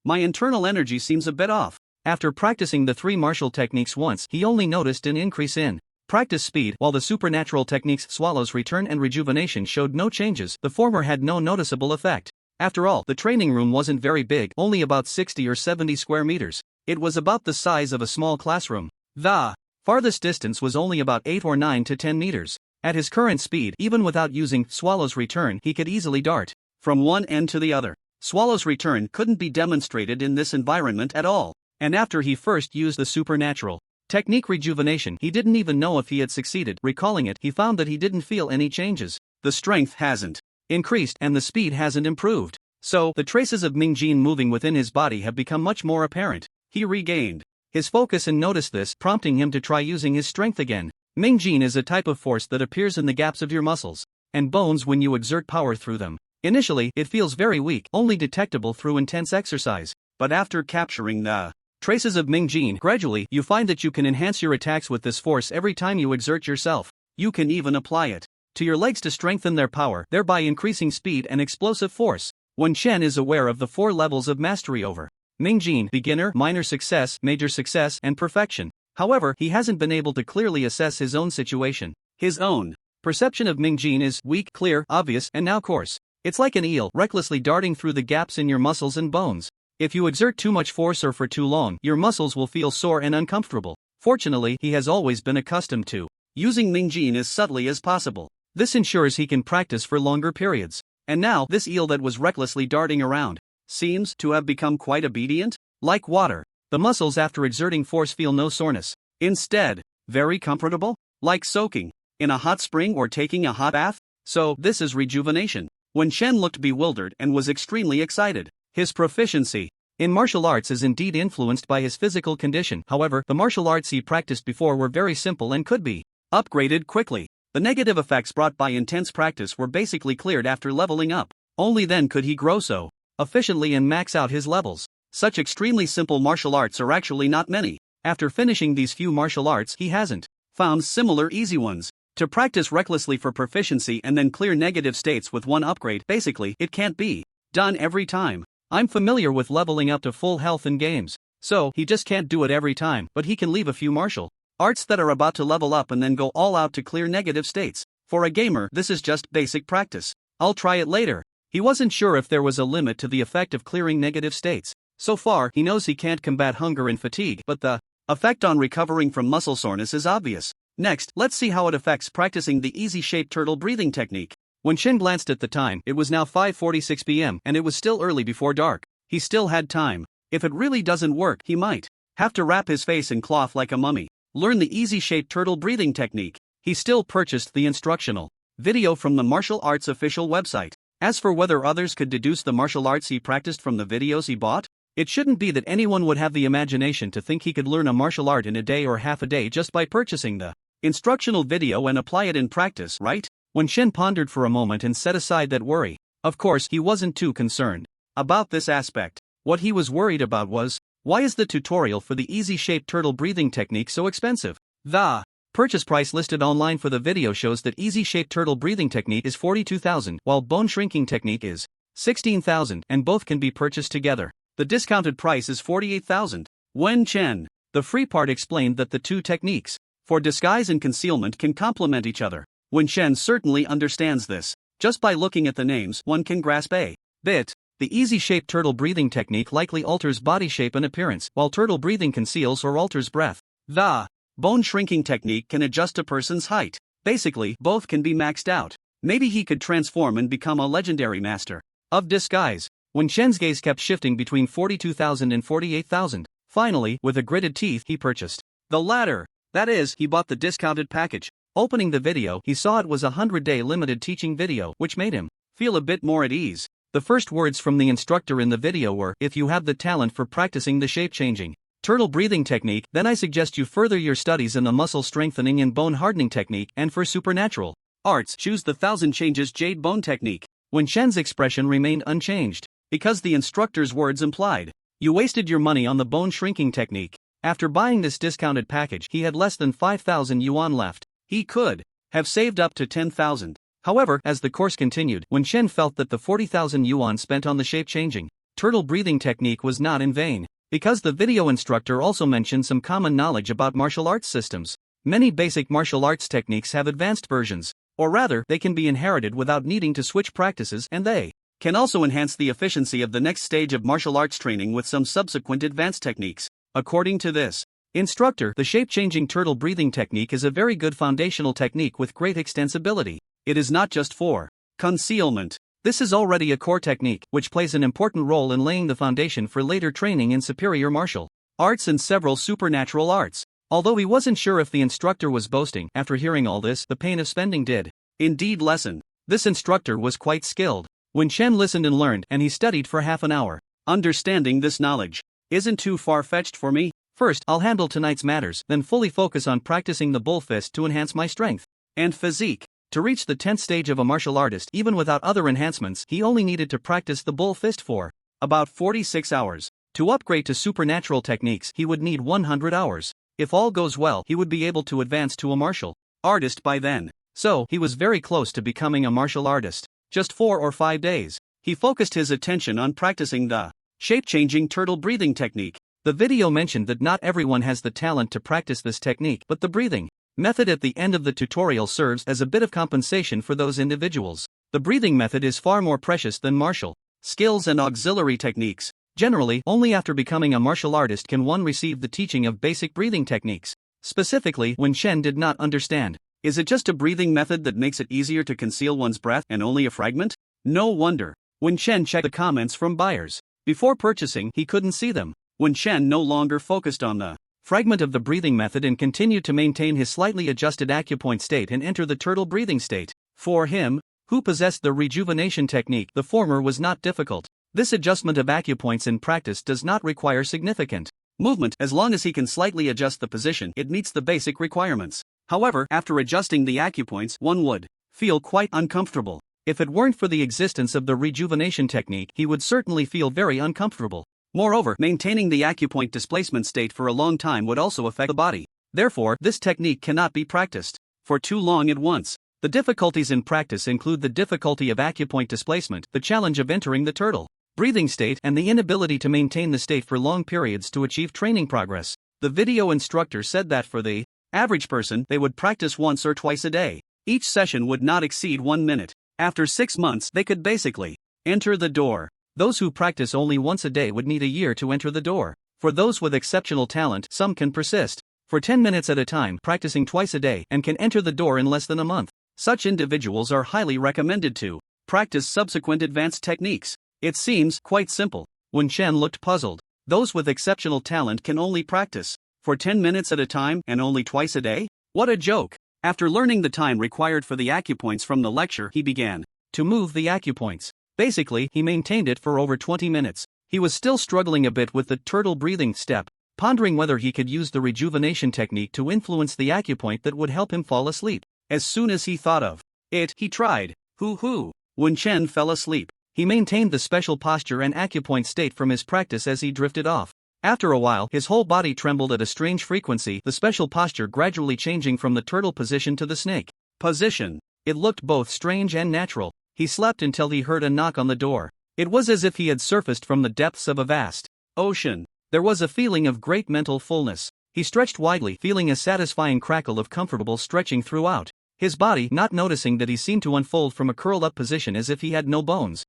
My internal energy seems a bit off. After practicing the 3 martial techniques once, he only noticed an increase in practice speed, while the supernatural techniques Swallow's Return and Rejuvenation showed no changes. The former had no noticeable effect. After all, the training room wasn't very big, only about 60 or 70 square meters. It was about the size of a small classroom. The farthest distance was only about 8 or 9 to 10 meters. At his current speed, even without using Swallow's Return, he could easily dart from one end to the other. Swallow's Return couldn't be demonstrated in this environment at all. And after he first used the supernatural technique Rejuvenation, he didn't even know if he had succeeded. Recalling it, he found that he didn't feel any changes. The strength hasn't increased and the speed hasn't improved. So, the traces of Ming Jin moving within his body have become much more apparent. He regained his focus and noticed this, prompting him to try using his strength again. Ming Jin is a type of force that appears in the gaps of your muscles and bones when you exert power through them. Initially, it feels very weak, only detectable through intense exercise. But after capturing the traces of Ming Jin, gradually, you find that you can enhance your attacks with this force every time you exert yourself. You can even apply it to your legs to strengthen their power, thereby increasing speed and explosive force. Wen Shen is aware of the 4 levels of mastery over Ming Jin: beginner, minor success, major success, and perfection. However, he hasn't been able to clearly assess his own situation. His own perception of Ming Jin is weak, clear, obvious, and now coarse. It's like an eel recklessly darting through the gaps in your muscles and bones. If you exert too much force or for too long, your muscles will feel sore and uncomfortable. Fortunately, he has always been accustomed to using Ming Jin as subtly as possible. This ensures he can practice for longer periods. And now, this eel that was recklessly darting around seems to have become quite obedient. Like water, the muscles after exerting force feel no soreness. Instead, very comfortable, like soaking in a hot spring or taking a hot bath. So, this is rejuvenation. Wen Shen looked bewildered and was extremely excited. His proficiency in martial arts is indeed influenced by his physical condition. However, the martial arts he practiced before were very simple and could be upgraded quickly. The negative effects brought by intense practice were basically cleared after leveling up. Only then could he grow so efficiently and max out his levels. Such extremely simple martial arts are actually not many. After finishing these few martial arts, he hasn't found similar easy ones. To practice recklessly for proficiency and then clear negative states with one upgrade, basically, it can't be done every time. I'm familiar with leveling up to full health in games, so he just can't do it every time, but he can leave a few martial arts that are about to level up and then go all out to clear negative states. For a gamer, this is just basic practice. I'll try it later. He wasn't sure if there was a limit to the effect of clearing negative states. So far, he knows he can't combat hunger and fatigue, but the effect on recovering from muscle soreness is obvious. Next, let's see how it affects practicing the easy-shaped turtle breathing technique. When Shen glanced at the time, it was now 5:46 p.m. and it was still early before dark. he still had time. If it really doesn't work, he might have to wrap his face in cloth like a mummy. Learn the easy-shaped turtle breathing technique. He still purchased the instructional video from the martial arts official website. As for whether others could deduce the martial arts he practiced from the videos he bought, it shouldn't be that anyone would have the imagination to think he could learn a martial art in a day or half a day just by purchasing the instructional video and apply it in practice, right? Wen Shen pondered for a moment and set aside that worry. Of course, he wasn't too concerned about this aspect. What he was worried about was, why is the tutorial for the easy-shaped turtle breathing technique so expensive? The purchase price listed online for the video shows that easy-shaped turtle breathing technique is 42,000, while bone shrinking technique is 16,000, and both can be purchased together. The discounted price is 48,000. Wen Chen, the free part, explained that the two techniques for disguise and concealment can complement each other. Wen Chen certainly understands this. Just by looking at the names, one can grasp a bit. The easy-shaped turtle breathing technique likely alters body shape and appearance, while turtle breathing conceals or alters breath. The bone shrinking technique can adjust a person's height. Basically, both can be maxed out. Maybe he could transform and become a legendary master of disguise. Wen Shen's gaze kept shifting between 42,000 and 48,000. Finally, with a gritted teeth, he purchased the latter. That is, he bought the discounted package. Opening the video, he saw it was a 100-day limited teaching video, which made him feel a bit more at ease. The first words from the instructor in the video were, "If you have the talent for practicing the shape-changing turtle breathing technique, then I suggest you further your studies in the muscle strengthening and bone hardening technique, and for supernatural arts, choose the 1,000 changes jade bone technique." Wen Shen's expression remained unchanged, because the instructor's words implied, "You wasted your money on the bone shrinking technique." After buying this discounted package, he had less than 5,000 yuan left. He could have saved up to 10,000. However, as the course continued, Wen Shen felt that the 40,000 yuan spent on the shape-changing turtle breathing technique was not in vain, because the video instructor also mentioned some common knowledge about martial arts systems. Many basic martial arts techniques have advanced versions, or rather, they can be inherited without needing to switch practices, and they can also enhance the efficiency of the next stage of martial arts training with some subsequent advanced techniques. According to this instructor, the shape-changing turtle breathing technique is a very good foundational technique with great extensibility. It is not just for concealment. This is already a core technique, which plays an important role in laying the foundation for later training in superior martial arts and several supernatural arts. Although he wasn't sure if the instructor was boasting, after hearing all this, the pain of spending did indeed lessen. This instructor was quite skilled. Wen Shen listened and learned, and he studied for half an hour. Understanding this knowledge isn't too far-fetched for me. First, I'll handle tonight's matters, then fully focus on practicing the bull fist to enhance my strength and physique. To reach the 10th stage of a martial artist, even without other enhancements, he only needed to practice the bull fist for about 46 hours. To upgrade to supernatural techniques, he would need 100 hours. If all goes well, he would be able to advance to a martial artist by then. So, he was very close to becoming a martial artist. Just 4 or 5 days, he focused his attention on practicing the shape-changing turtle breathing technique. The video mentioned that not everyone has the talent to practice this technique, but the breathing method at the end of the tutorial serves as a bit of compensation for those individuals. The breathing method is far more precious than martial skills and auxiliary techniques. Generally, only after becoming a martial artist can one receive the teaching of basic breathing techniques. Specifically, Wen Shen did not understand. Is it just a breathing method that makes it easier to conceal one's breath and only a fragment? No wonder. Wen Shen checked the comments from buyers. Before purchasing, he couldn't see them. Wen Shen no longer focused on the fragment of the breathing method and continued to maintain his slightly adjusted acupoint state and enter the turtle breathing state. For him, who possessed the rejuvenation technique, the former was not difficult. This adjustment of acupoints in practice does not require significant movement. As long as he can slightly adjust the position, it meets the basic requirements. However, after adjusting the acupoints, one would feel quite uncomfortable. If it weren't for the existence of the rejuvenation technique, he would certainly feel very uncomfortable. Moreover, maintaining the acupoint displacement state for a long time would also affect the body. Therefore, this technique cannot be practiced for too long at once. The difficulties in practice include the difficulty of acupoint displacement, the challenge of entering the turtle breathing state, and the inability to maintain the state for long periods to achieve training progress. The video instructor said that for the average person, they would practice once or twice a day. Each session would not exceed 1 minute. After 6 months, they could basically enter the door. Those who practice only once a day would need a year to enter the door. For those with exceptional talent, some can persist for 10 minutes at a time, practicing twice a day, and can enter the door in less than a month. Such individuals are highly recommended to practice subsequent advanced techniques. It seems quite simple. Wen Shen looked puzzled. Those with exceptional talent can only practice for 10 minutes at a time and only twice a day? What a joke! After learning the time required for the acupoints from the lecture, he began to move the acupoints. Basically, he maintained it for over 20 minutes. He was still struggling a bit with the turtle breathing step, pondering whether he could use the rejuvenation technique to influence the acupoint that would help him fall asleep. As soon as he thought of it, he tried. Hoo. Wen Shen fell asleep. He maintained the special posture and acupoint state from his practice as he drifted off. After a while, his whole body trembled at a strange frequency, the special posture gradually changing from the turtle position to the snake position. It looked both strange and natural. He slept until he heard a knock on the door. It was as if he had surfaced from the depths of a vast ocean. There was a feeling of great mental fullness. He stretched widely, feeling a satisfying crackle of comfortable stretching throughout his body, not noticing that he seemed to unfold from a curled-up position as if he had no bones.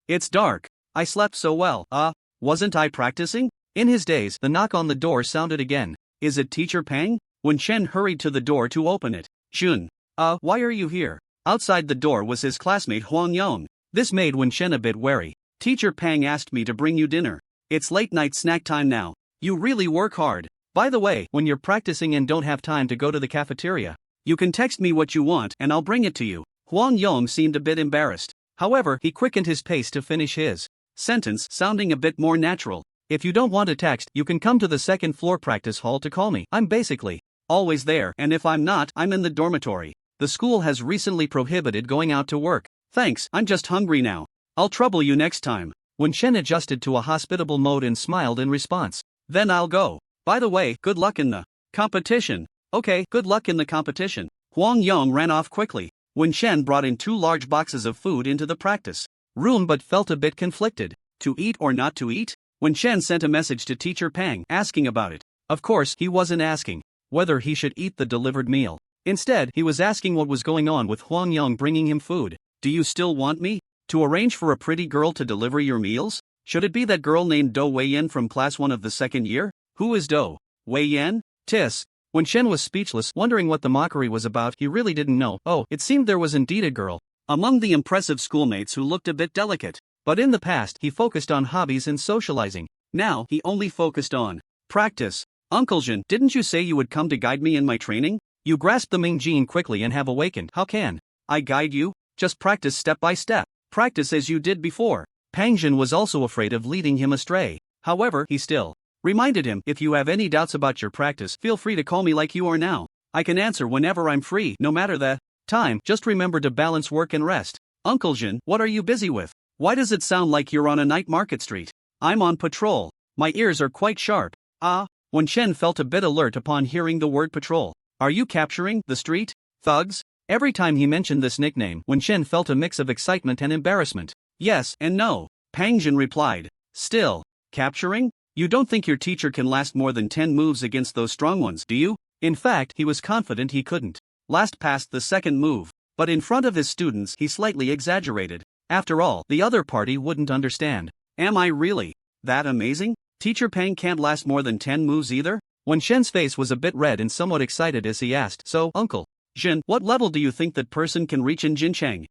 It's dark. I slept so well. Wasn't I practicing? In his daze, the knock on the door sounded again. Is it Teacher Pang? Wen Shen hurried to the door to open it. Jun. Why are you here? Outside the door was his classmate Huang Yong. This made Wen Shen a bit wary. Teacher Pang asked me to bring you dinner. It's late night snack time now. You really work hard. By the way, when you're practicing and don't have time to go to the cafeteria, you can text me what you want and I'll bring it to you. Huang Yong seemed a bit embarrassed. However, he quickened his pace to finish his sentence, sounding a bit more natural. If you don't want to text, you can come to the second floor practice hall to call me. I'm basically always there, and if I'm not, I'm in the dormitory. The school has recently prohibited going out to work. Thanks, I'm just hungry now. I'll trouble you next time. Wen Shen adjusted to a hospitable mode and smiled in response. Then I'll go. By the way, good luck in the competition. Okay, good luck in the competition. Huang Yong ran off quickly. Wen Shen brought in 2 large boxes of food into the practice room but felt a bit conflicted. To eat or not to eat? Wen Shen sent a message to Teacher Pang asking about it. Of course, he wasn't asking whether he should eat the delivered meal. Instead, he was asking what was going on with Huang Yong bringing him food. Do you still want me to arrange for a pretty girl to deliver your meals? Should it be that girl named Do Weiyan from class 1 of the second year? Who is Do Weiyan? Tis. Wen Shen was speechless, wondering what the mockery was about. He really didn't know. Oh, it seemed there was indeed a girl among the impressive schoolmates who looked a bit delicate. But in the past, he focused on hobbies and socializing. Now, he only focused on practice. Uncle Jin, didn't you say you would come to guide me in my training? You grasped the Ming gene quickly and have awakened. How can I guide you? Just practice step by step. Practice as you did before. Pang Jin was also afraid of leading him astray. However, he still reminded him, if you have any doubts about your practice, feel free to call me like you are now. I can answer whenever I'm free, no matter the time. Just remember to balance work and rest. Uncle Jin, what are you busy with? Why does it sound like you're on a night market street? I'm on patrol. My ears are quite sharp. Wen Shen felt a bit alert upon hearing the word patrol. Are you capturing the street thugs? Every time he mentioned this nickname, Wen Shen felt a mix of excitement and embarrassment. Yes and no, Pang Jin replied. Still, capturing? You don't think your teacher can last more than 10 moves against those strong ones, do you? In fact, he was confident he couldn't last past the second move. But in front of his students, he slightly exaggerated. After all, the other party wouldn't understand. Am I really that amazing? Teacher Pang can't last more than 10 moves either? Wen Shen's face was a bit red and somewhat excited as he asked, so, Uncle Jin, what level do you think that person can reach in Jinchang?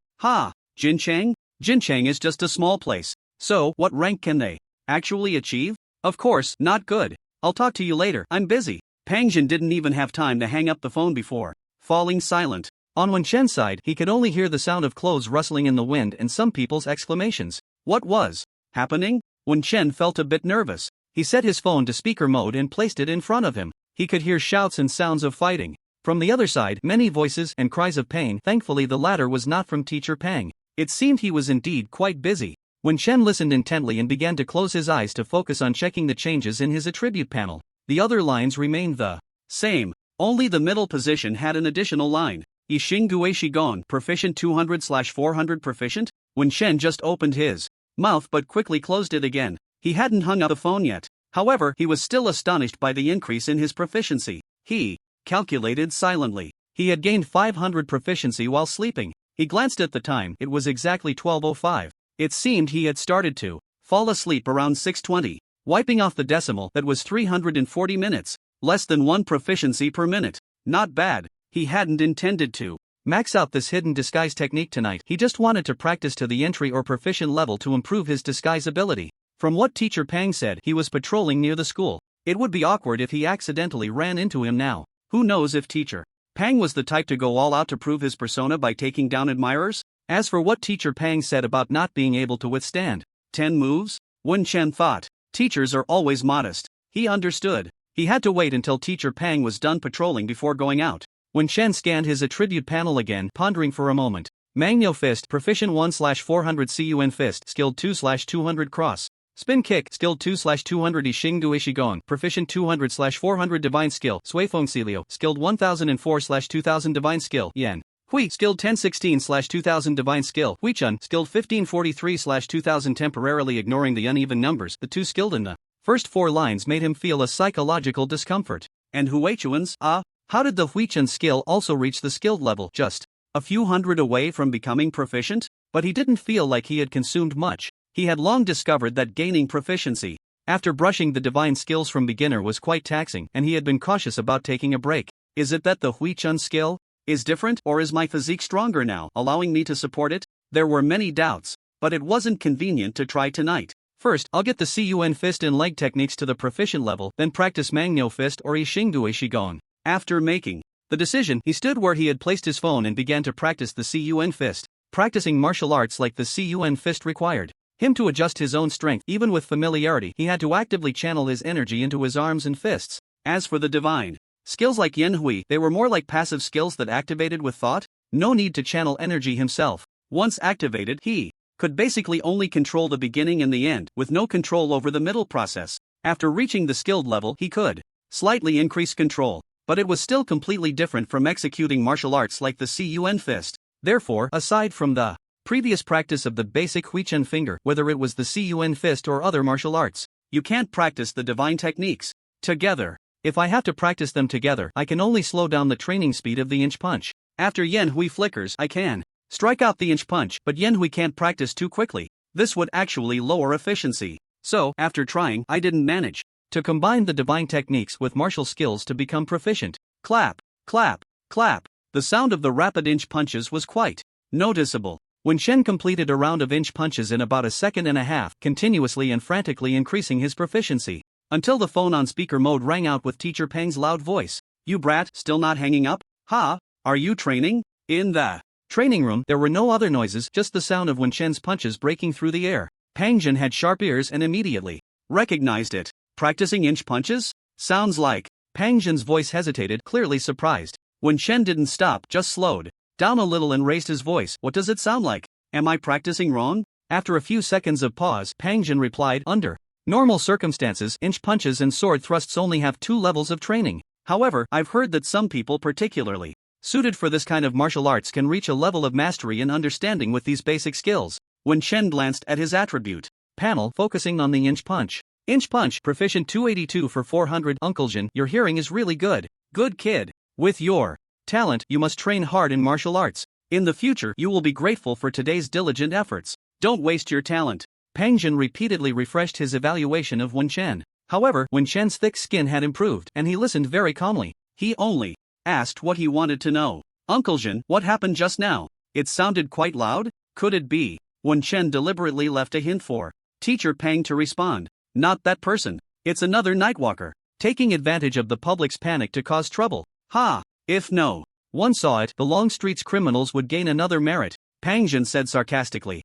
Jinchang? Jinchang is just a small place. So, what rank can they actually achieve? Of course, not good. I'll talk to you later, I'm busy. Pang Jin didn't even have time to hang up the phone before falling silent. On Wen Shen's side, he could only hear the sound of clothes rustling in the wind and some people's exclamations. What was happening? Wen Shen felt a bit nervous. He set his phone to speaker mode and placed it in front of him. He could hear shouts and sounds of fighting. From the other side, many voices and cries of pain. Thankfully, the latter was not from Teacher Pang. It seemed he was indeed quite busy. Wen Shen listened intently and began to close his eyes to focus on checking the changes in his attribute panel. The other lines remained the same. Only the middle position had an additional line. Yixing Gue Shigon, proficient 200/400 proficient? Wen Shen just opened his mouth but quickly closed it again. He hadn't hung up the phone yet. However, he was still astonished by the increase in his proficiency. He calculated silently. He had gained 500 proficiency while sleeping. He glanced at the time, it was exactly 12:05. It seemed he had started to fall asleep around 6:20. Wiping off the decimal, that was 340 minutes. Less than 1 proficiency per minute. Not bad. He hadn't intended to max out this hidden disguise technique tonight. He just wanted to practice to the entry or proficient level to improve his disguise ability. From what teacher Pang said, he was patrolling near the school. It would be awkward if he accidentally ran into him now. Who knows if teacher Pang was the type to go all out to prove his persona by taking down admirers? As for what teacher Pang said about not being able to withstand 10 moves, Wen Chen thought, teachers are always modest. He understood. He had to wait until teacher Pang was done patrolling before going out. Wen Chen scanned his attribute panel again, pondering for a moment. Mangno Fist, Proficient 1/400 Cun Fist, Skilled 2/200 Cross. Spin Kick, Skilled 2/200 Ishingdu Ishigon, Proficient 200/400 Divine Skill, Suifeng Cilio, Skilled 1004/2000 Divine Skill, Yen. Hui, Skilled 1016/2000 Divine Skill, Huichun, Skilled 1543/2000 Temporarily ignoring the uneven numbers, the two skilled in the first 4 lines made him feel a psychological discomfort. And Huichuan's, how did the Huichun skill also reach the skilled level? Just a few hundred away from becoming proficient? But he didn't feel like he had consumed much. He had long discovered that gaining proficiency after brushing the divine skills from beginner was quite taxing, and he had been cautious about taking a break. Is it that the Huichun skill is different, or is my physique stronger now, allowing me to support it? There were many doubts, but it wasn't convenient to try tonight. First, I'll get the Cun Fist and leg techniques to the proficient level, then practice Mangno Fist or Ishingdu Ishigon. After making the decision, he stood where he had placed his phone and began to practice the Cun Fist, practicing martial arts like the Cun Fist required him to adjust his own strength. Even with familiarity, he had to actively channel his energy into his arms and fists. As for the divine skills like Yen Hui, they were more like passive skills that activated with thought. No need to channel energy himself. Once activated, he could basically only control the beginning and the end, with no control over the middle process. After reaching the skilled level, he could slightly increase control, but it was still completely different from executing martial arts like the Cun Fist. Therefore, aside from the previous practice of the basic Huichun finger, whether it was the Cun Fist or other martial arts, you can't practice the divine techniques together. If I have to practice them together, I can only slow down the training speed of the inch punch. After Yen Hui flickers, I can strike out the inch punch, but Yen Hui can't practice too quickly. This would actually lower efficiency. So, after trying, I didn't manage to combine the divine techniques with martial skills to become proficient. Clap, clap, clap. The sound of the rapid inch punches was quite noticeable. When Shen completed a round of inch punches in about a second and a half, continuously and frantically increasing his proficiency, until the phone on speaker mode rang out with teacher Pang's loud voice. You brat, still not hanging up? Ha? Are you training? In the training room, there were no other noises, just the sound of Wen Shen's punches breaking through the air. Pang Jin had sharp ears and immediately recognized it. Practicing inch punches? Sounds like. Pang Jin's voice hesitated, clearly surprised. Wen Shen didn't stop, just slowed down a little and raised his voice. What does it sound like? Am I practicing wrong? After a few seconds of pause, Pang Jin replied, under normal circumstances, inch punches and sword thrusts only have 2 levels of training. However, I've heard that some people particularly suited for this kind of martial arts can reach a level of mastery and understanding with these basic skills. When Shen glanced at his attribute panel, focusing on the inch punch. Inch punch, proficient 282 for 400. Uncle Jin, your hearing is really good. Good kid. With your talent, you must train hard in martial arts. In the future, you will be grateful for today's diligent efforts. Don't waste your talent. Pang Jin repeatedly refreshed his evaluation of Wen Shen. However, Wen Shen's thick skin had improved, and he listened very calmly. He only asked what he wanted to know. Uncle Jin, what happened just now? It sounded quite loud? Could it be? Wen Shen deliberately left a hint for teacher Pang to respond. Not that person. It's another Nightwalker, taking advantage of the public's panic to cause trouble. Ha! If no one saw it, the Long Street's criminals would gain another merit, Pang Jin said sarcastically.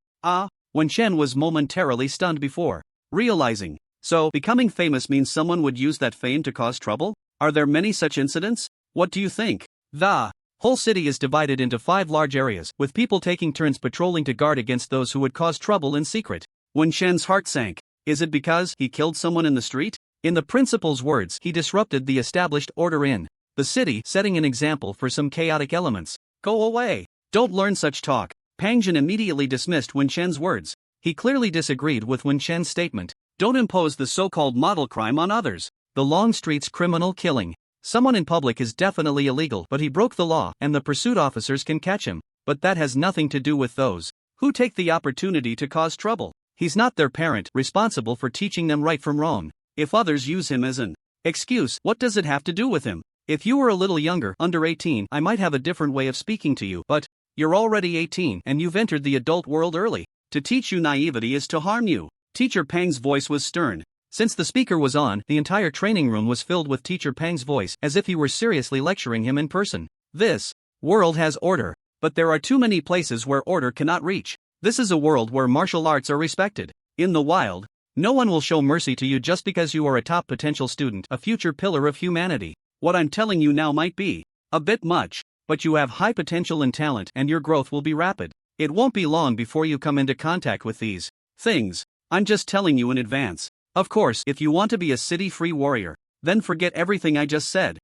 Wen Shen was momentarily stunned before realizing. So, becoming famous means someone would use that fame to cause trouble? Are there many such incidents? What do you think? The whole city is divided into 5 large areas, with people taking turns patrolling to guard against those who would cause trouble in secret. Wen Shen's heart sank. Is it because he killed someone in the street? In the principal's words, he disrupted the established order in the city, setting an example for some chaotic elements. Go away. Don't learn such talk. Pang Jin immediately dismissed Wen Shen's words. He clearly disagreed with Wen Shen's statement. Don't impose the so-called model crime on others. The Long Street's criminal killing someone in public is definitely illegal, but he broke the law, and the pursuit officers can catch him. But that has nothing to do with those who take the opportunity to cause trouble. He's not their parent, responsible for teaching them right from wrong. If others use him as an excuse, what does it have to do with him? If you were a little younger, under 18, I might have a different way of speaking to you, but you're already 18 and you've entered the adult world early. To teach you naivety is to harm you. Teacher Pang's voice was stern. Since the speaker was on, the entire training room was filled with Teacher Pang's voice, as if he were seriously lecturing him in person. This world has order, but there are too many places where order cannot reach. This is a world where martial arts are respected. In the wild, no one will show mercy to you just because you are a top potential student, a future pillar of humanity. What I'm telling you now might be a bit much, but you have high potential and talent, and your growth will be rapid. It won't be long before you come into contact with these things. I'm just telling you in advance. Of course, if you want to be a city-free warrior, then forget everything I just said.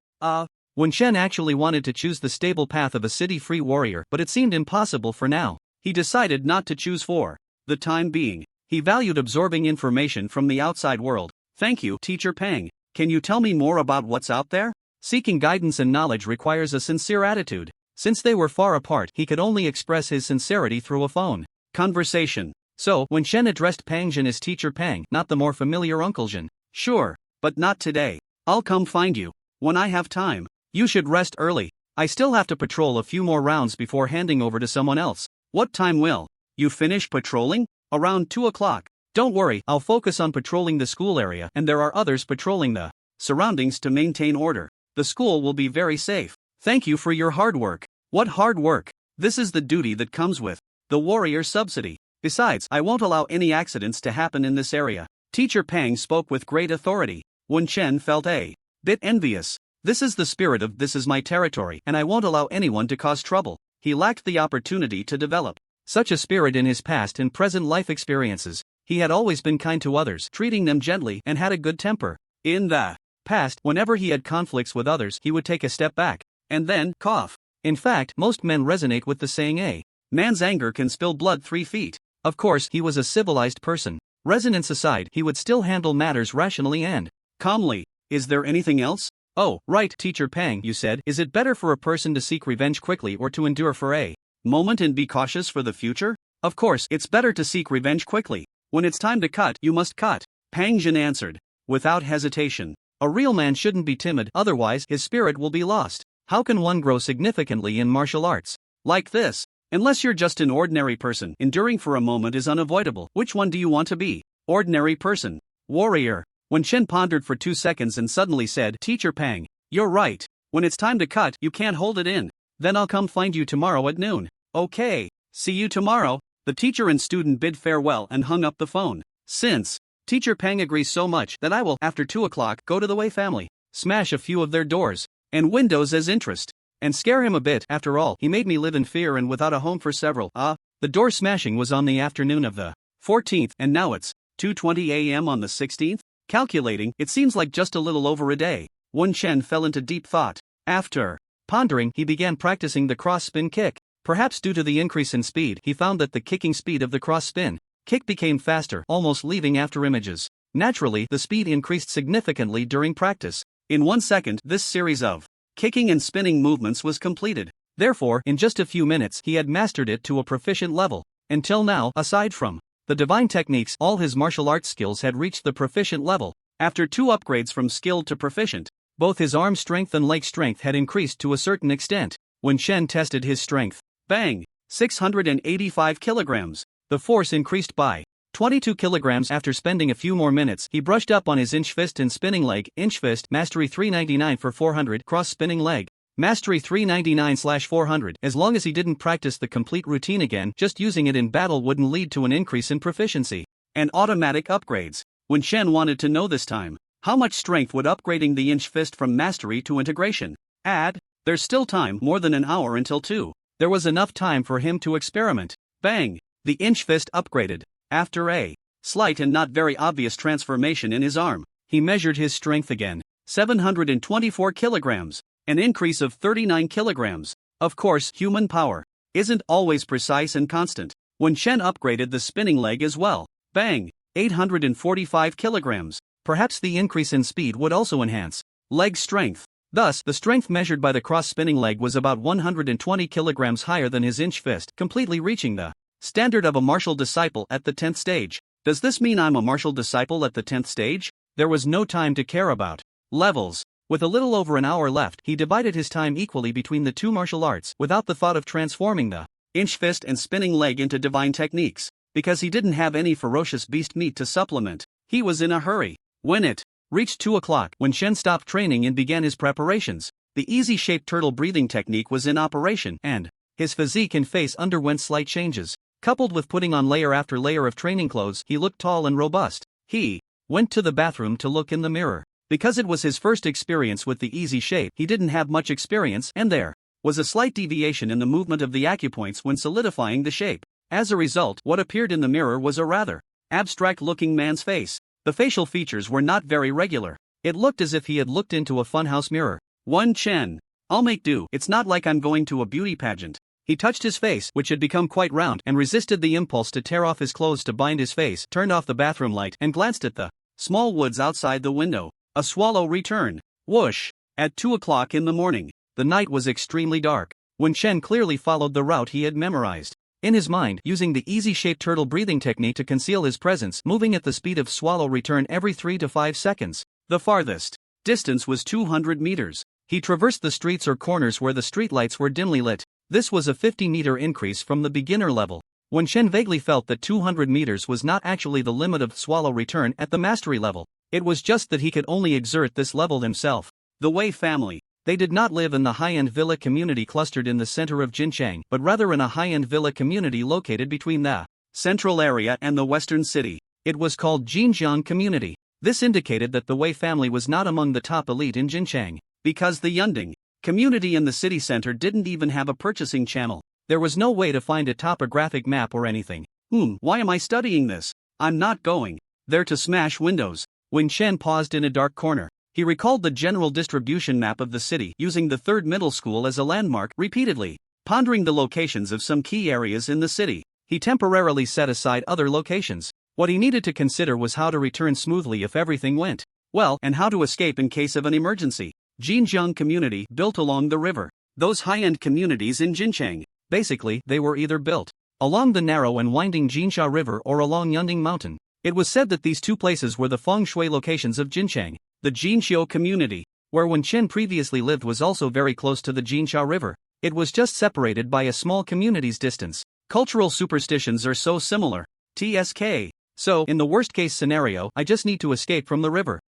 Wen Shen actually wanted to choose the stable path of a city-free warrior, but it seemed impossible for now. He decided not to choose for the time being. He valued absorbing information from the outside world. Thank you, Teacher Pang. Can you tell me more about what's out there? Seeking guidance and knowledge requires a sincere attitude. Since they were far apart, he could only express his sincerity through a phone conversation. So, Wen Shen addressed Pang Jin as Teacher Pang, not the more familiar Uncle Jin. Sure, but not today. I'll come find you when I have time. You should rest early. I still have to patrol a few more rounds before handing over to someone else. What time will you finish patrolling? Around 2 o'clock. Don't worry, I'll focus on patrolling the school area, and there are others patrolling the surroundings to maintain order. The school will be very safe. Thank you for your hard work. What hard work? This is the duty that comes with the warrior subsidy. Besides, I won't allow any accidents to happen in this area. Teacher Pang spoke with great authority. Wen Shen felt a bit envious. This is the spirit of this is my territory, and I won't allow anyone to cause trouble. He lacked the opportunity to develop such a spirit in his past and present life experiences. He had always been kind to others, treating them gently, and had a good temper. In the past, whenever he had conflicts with others, he would take a step back and then cough. In fact, most men resonate with the saying, a man's anger can spill blood 3 feet. Of course, he was a civilized person. Resonance aside, he would still handle matters rationally and calmly. Is there anything else? Oh, right, Teacher Pang, you said, is it better for a person to seek revenge quickly or to endure for a moment and be cautious for the future? Of course, it's better to seek revenge quickly. When it's time to cut, you must cut. Pang Jin answered, without hesitation. A real man shouldn't be timid, otherwise his spirit will be lost. How can one grow significantly in martial arts? Like this. Unless you're just an ordinary person, enduring for a moment is unavoidable. Which one do you want to be? Ordinary person. Warrior. Wen Shen pondered for 2 seconds and suddenly said, Teacher Pang, you're right. When it's time to cut, you can't hold it in. Then I'll come find you tomorrow at noon. Okay. See you tomorrow. The teacher and student bid farewell and hung up the phone. Since Teacher Pang agrees so much that I will, after 2 o'clock, go to the Wei family, smash a few of their doors and windows as interest, and scare him a bit. After all, he made me live in fear and without a home for several. The door smashing was on the afternoon of the 14th, and now it's 2:20 a.m. on the 16th? Calculating, it seems like just a little over a day. Wen Shen fell into deep thought. After pondering, he began practicing the cross-spin kick. Perhaps due to the increase in speed, he found that the kicking speed of the cross-spin kick became faster, almost leaving after images. Naturally, the speed increased significantly during practice. In 1 second, this series of kicking and spinning movements was completed. Therefore, in just a few minutes, he had mastered it to a proficient level. Until now, aside from the divine techniques, all his martial arts skills had reached the proficient level. After 2 upgrades from skilled to proficient, both his arm strength and leg strength had increased to a certain extent. Wen Shen tested his strength. Bang! 685 kilograms. The force increased by 22 kilograms. After spending a few more minutes, he brushed up on his inch fist and spinning leg. Inch fist, mastery 399 for 400. Cross spinning leg, mastery 399/400. As long as he didn't practice the complete routine again, just using it in battle wouldn't lead to an increase in proficiency and automatic upgrades. Wen Shen wanted to know this time, how much strength would upgrading the inch fist from mastery to integration add? There's still time, more than an hour until 2. There was enough time for him to experiment. Bang! The inch fist upgraded. After a slight and not very obvious transformation in his arm, he measured his strength again. 724 kilograms. An increase of 39 kilograms. Of course, human power isn't always precise and constant. Wen Shen upgraded the spinning leg as well. Bang! 845 kilograms. Perhaps the increase in speed would also enhance leg strength. Thus, the strength measured by the cross-spinning leg was about 120 kilograms higher than his inch fist, completely reaching the standard of a martial disciple at the 10th stage. Does this mean I'm a martial disciple at the 10th stage? There was no time to care about levels. With a little over an hour left, he divided his time equally between the 2 martial arts, without the thought of transforming the inch fist and spinning leg into divine techniques. because he didn't have any ferocious beast meat to supplement. He was in a hurry. When it reached 2 o'clock, when Shen stopped training and began his preparations, the easy-shaped turtle breathing technique was in operation, and his physique and face underwent slight changes. Coupled with putting on layer after layer of training clothes, he looked tall and robust. He went to the bathroom to look in the mirror. Because it was his first experience with the easy shape, he didn't have much experience, and there was a slight deviation in the movement of the acupoints when solidifying the shape. As a result, what appeared in the mirror was a rather abstract-looking man's face. The facial features were not very regular. It looked as if he had looked into a funhouse mirror. One Chen. I'll make do. It's not like I'm going to a beauty pageant. He touched his face, which had become quite round, and resisted the impulse to tear off his clothes to bind his face, turned off the bathroom light, and glanced at the small woods outside the window. A swallow returned. Whoosh! At 2 o'clock in the morning. The night was extremely dark. When Chen clearly followed the route he had memorized. In his mind, using the easy-shaped turtle breathing technique to conceal his presence, moving at the speed of swallow return every 3 to 5 seconds. The farthest distance was 200 meters. He traversed the streets or corners where the streetlights were dimly lit. This was a 50-meter increase from the beginner level. When Shen vaguely felt that 200 meters was not actually the limit of swallow return at the mastery level, it was just that he could only exert this level himself. The Wei family. They did not live in the high-end villa community clustered in the center of Jinchang, but rather in a high-end villa community located between the central area and the western city. It was called Jinjiang Community. This indicated that the Wei family was not among the top elite in Jinchang, because the Yunding community in the city center didn't even have a purchasing channel. There was no way to find a topographic map or anything. Why am I studying this? I'm not going there to smash windows. When Shen paused in a dark corner, he recalled the general distribution map of the city, using the third middle school as a landmark, repeatedly pondering the locations of some key areas in the city. He temporarily set aside other locations. What he needed to consider was how to return smoothly if everything went well, and how to escape in case of an emergency. Jinjiang Community, built along the river. Those high-end communities in Jinchang, basically, they were either built along the narrow and winding Jinsha River or along Yunding Mountain. It was said that these two places were the feng shui locations of Jinchang. The Jinxiu Community, where Wen Chen previously lived, was also very close to the Jinsha River. It was just separated by a small community's distance. Cultural superstitions are so similar. TSK. So, in the worst-case scenario, I just need to escape from the river.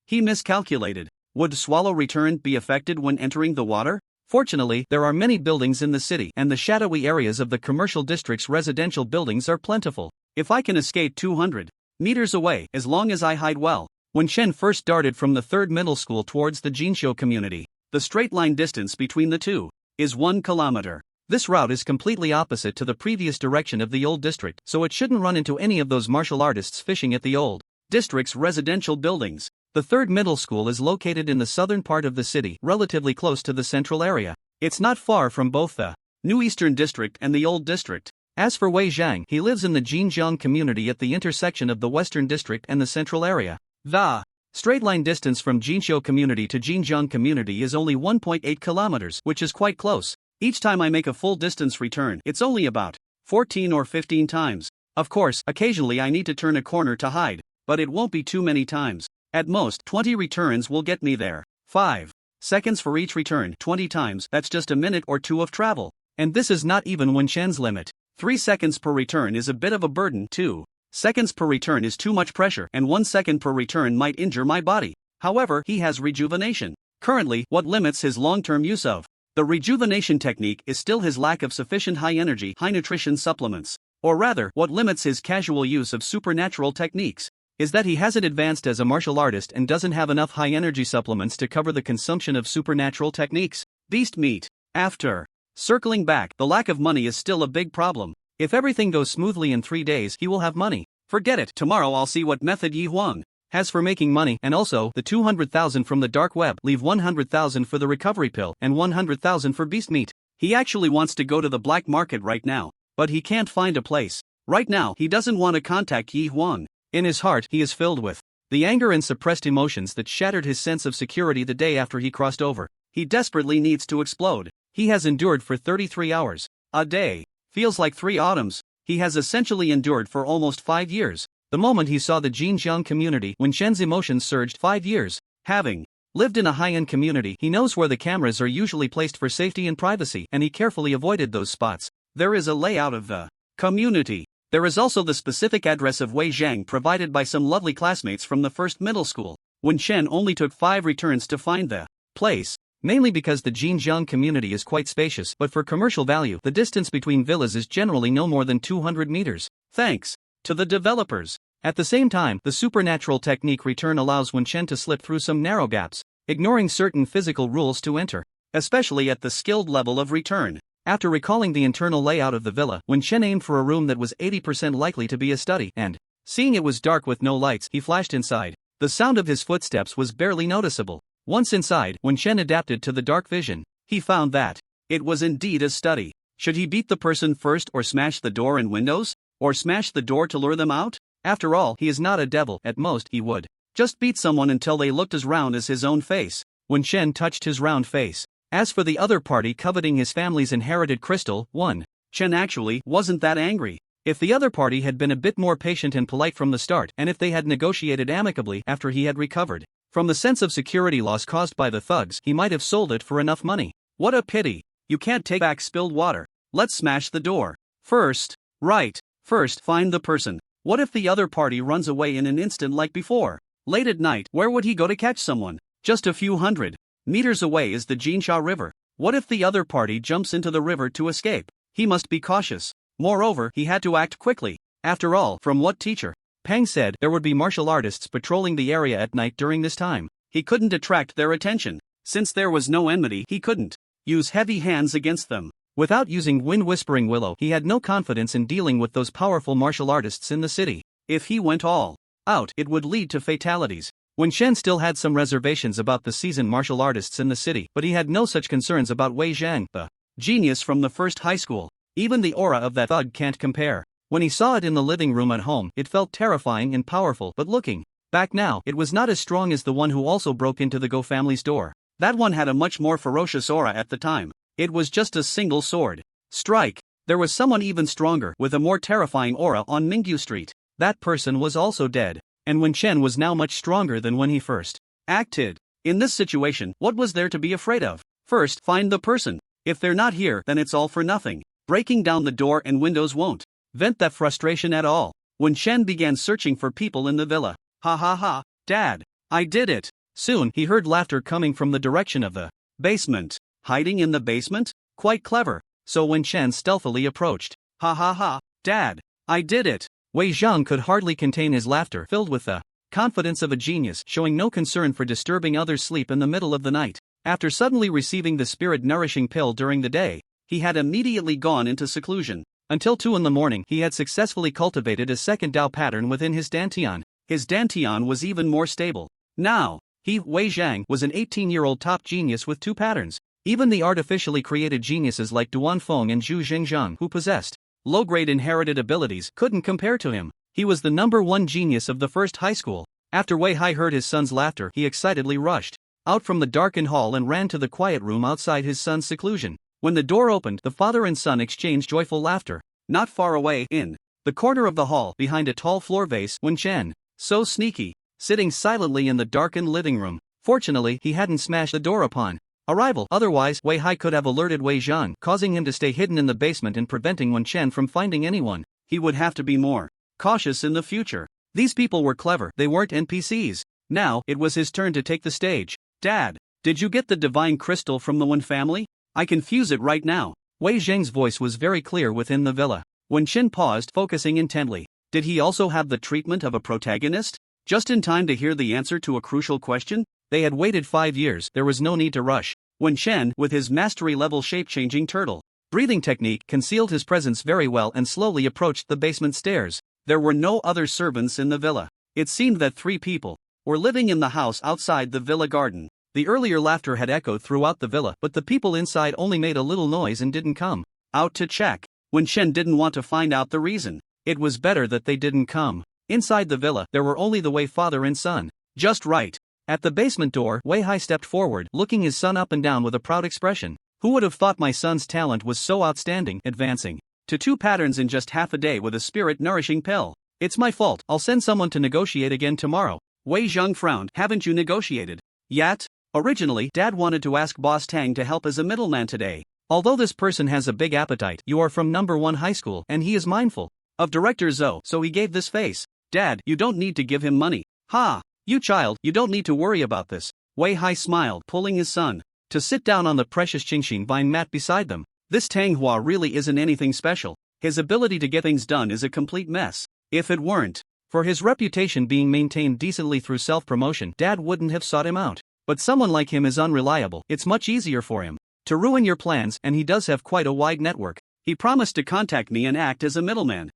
He miscalculated. Would swallow return be affected when entering the water? Fortunately, there are many buildings in the city, and the shadowy areas of the commercial district's residential buildings are plentiful. If I can escape 200 meters away, as long as I hide well. When Shen first darted from the third middle school towards the Jinxiu community, the straight-line distance between the two is 1 kilometer. This route is completely opposite to the previous direction of the old district, so it shouldn't run into any of those martial artists fishing at the old district's residential buildings. The third middle school is located in the southern part of the city, relatively close to the central area. It's not far from both the new eastern district and the old district. As for Wei Zhang, he lives in the Jinjiang community at the intersection of the western district and the central area. The straight-line distance from Jinxiu community to Jinjiang community is only 1.8 kilometers, which is quite close. Each time I make a full distance return, it's only about 14 or 15 times. Of course, occasionally I need to turn a corner to hide, but it won't be too many times. At most, 20 returns will get me there. 5 seconds for each return, 20 times, that's just a minute or two of travel. And this is not even Wen Chen's limit. 3 seconds per return is a bit of a burden. 2 seconds per return is too much pressure, and 1 second per return might injure my body. However, he has rejuvenation. Currently, what limits his long-term use of the rejuvenation technique is still his lack of sufficient high-energy, high-nutrition supplements. Or rather, what limits his casual use of supernatural techniques is that he hasn't advanced as a martial artist and doesn't have enough high-energy supplements to cover the consumption of supernatural techniques. Beast meat. After circling back, the lack of money is still a big problem. If everything goes smoothly in 3 days, he will have money. Forget it, tomorrow I'll see what method Yi Huang has for making money, and also the 200,000 from the dark web. Leave 100,000 for the recovery pill and 100,000 for beast meat. He actually wants to go to the black market right now, but he can't find a place. Right now, he doesn't want to contact Yi Huang. In his heart, he is filled with the anger and suppressed emotions that shattered his sense of security the day after he crossed over. He desperately needs to explode. He has endured for 33 hours. A day feels like 3 autumns. He has essentially endured for almost 5 years. The moment he saw the Jinjiang community, when Shen's emotions surged. 5 years. Having lived in a high-end community, he knows where the cameras are usually placed for safety and privacy, and he carefully avoided those spots. There is a layout of the community. There is also the specific address of Wei Zhang provided by some lovely classmates from the first middle school. Wen Chen only took 5 returns to find the place, mainly because the Jinjiang community is quite spacious, but for commercial value, the distance between villas is generally no more than 200 meters, thanks to the developers. At the same time, the supernatural technique return allows Wen Chen to slip through some narrow gaps, ignoring certain physical rules to enter, especially at the skilled level of return. After recalling the internal layout of the villa, Wen Chen aimed for a room that was 80% likely to be a study, and, seeing it was dark with no lights, he flashed inside. The sound of his footsteps was barely noticeable. Once inside, Wen Chen adapted to the dark vision. He found that it was indeed a study. Should he beat the person first or smash the door and windows? Or smash the door to lure them out? After all, he is not a devil. At most, he would just beat someone until they looked as round as his own face. Wen Chen touched his round face. As for the other party coveting his family's inherited crystal, Wen Chen actually wasn't that angry. If the other party had been a bit more patient and polite from the start, and if they had negotiated amicably after he had recovered from the sense of security loss caused by the thugs, he might have sold it for enough money. What a pity. You can't take back spilled water. Let's smash the door. First, right. First, find the person. What if the other party runs away in an instant like before? Late at night, where would he go to catch someone? Just a few hundred meters away is the Jinsha River. What if the other party jumps into the river to escape? He must be cautious. Moreover, he had to act quickly. After all, from what teacher Peng said, there would be martial artists patrolling the area at night during this time. He couldn't attract their attention. Since there was no enmity, he couldn't use heavy hands against them. Without using Wind Whispering Willow, he had no confidence in dealing with those powerful martial artists in the city. If he went all out, it would lead to fatalities. Wen Chen still had some reservations about the seasoned martial artists in the city, but he had no such concerns about Wei Zhang, the genius from the first high school. Even the aura of that thug can't compare. When he saw it in the living room at home, it felt terrifying and powerful, but looking back now, it was not as strong as the one who also broke into the Go family's door. That one had a much more ferocious aura at the time. It was just a single sword strike. There was someone even stronger, with a more terrifying aura on Mingyu Street. That person was also dead, and Wen Chen was now much stronger than when he first acted. In this situation, what was there to be afraid of? First, find the person. If they're not here, then it's all for nothing. Breaking down the door and windows won't vent that frustration at all. Wen Chen began searching for people in the villa. Ha ha ha, Dad, I did it. Soon, he heard laughter coming from the direction of the basement. Hiding in the basement? Quite clever. So Wen Chen stealthily approached. Ha ha ha, Dad, I did it. Wei Zhang could hardly contain his laughter, filled with the confidence of a genius, showing no concern for disturbing others' sleep in the middle of the night. After suddenly receiving the spirit-nourishing pill during the day, he had immediately gone into seclusion. Until 2 in the morning, he had successfully cultivated a second Dao pattern within his Dantian. His Dantian was even more stable. Now, Wei Zhang, was an 18-year-old top genius with 2 patterns. Even the artificially created geniuses like Duan Feng and Zhu Xingzhang, who possessed low-grade inherited abilities, couldn't compare to him. He was the #1 genius of the first high school. After Wei Hai heard his son's laughter, he excitedly rushed out from the darkened hall and ran to the quiet room outside his son's seclusion. When the door opened, the father and son exchanged joyful laughter. Not far away, in the corner of the hall, behind a tall floor vase, Wen Chen, so sneaky, sitting silently in the darkened living room. Fortunately, he hadn't smashed the door upon arrival. Otherwise, Wei Hai could have alerted Wei Zhang, causing him to stay hidden in the basement and preventing Wen Chen from finding anyone. He would have to be more cautious in the future. These people were clever, they weren't NPCs. Now, it was his turn to take the stage. Dad, did you get the divine crystal from the Wen family? I can fuse it right now. Wei Zhang's voice was very clear within the villa. Wen Chen paused, focusing intently. Did he also have the treatment of a protagonist? Just in time to hear the answer to a crucial question? They had waited 5 years, there was no need to rush. Wen Chen, with his mastery-level shape-changing turtle breathing technique, concealed his presence very well and slowly approached the basement stairs. There were no other servants in the villa. It seemed that 3 people were living in the house outside the villa garden. The earlier laughter had echoed throughout the villa, but the people inside only made a little noise and didn't come out to check. Wen Chen didn't want to find out the reason. It was better that they didn't come. Inside the villa, there were only the Wei father and son. Just right. At the basement door, Wei Hai stepped forward, looking his son up and down with a proud expression. Who would have thought my son's talent was so outstanding, advancing to 2 patterns in just half a day with a spirit-nourishing pill? It's my fault, I'll send someone to negotiate again tomorrow. Wei Zhang frowned. Haven't you negotiated yet? Originally, Dad wanted to ask Boss Tang to help as a middleman today. Although this person has a big appetite, you are from #1 high school, and he is mindful. of Director Zhou, so he gave this face. Dad, you don't need to give him money. Ha! You child, you don't need to worry about this. Wei Hai smiled, pulling his son to sit down on the precious Qingxing vine mat beside them. This Tang Hua really isn't anything special. His ability to get things done is a complete mess. If it weren't for his reputation being maintained decently through self-promotion, Dad wouldn't have sought him out. But someone like him is unreliable. It's much easier for him to ruin your plans, and he does have quite a wide network. He promised to contact me and act as a middleman.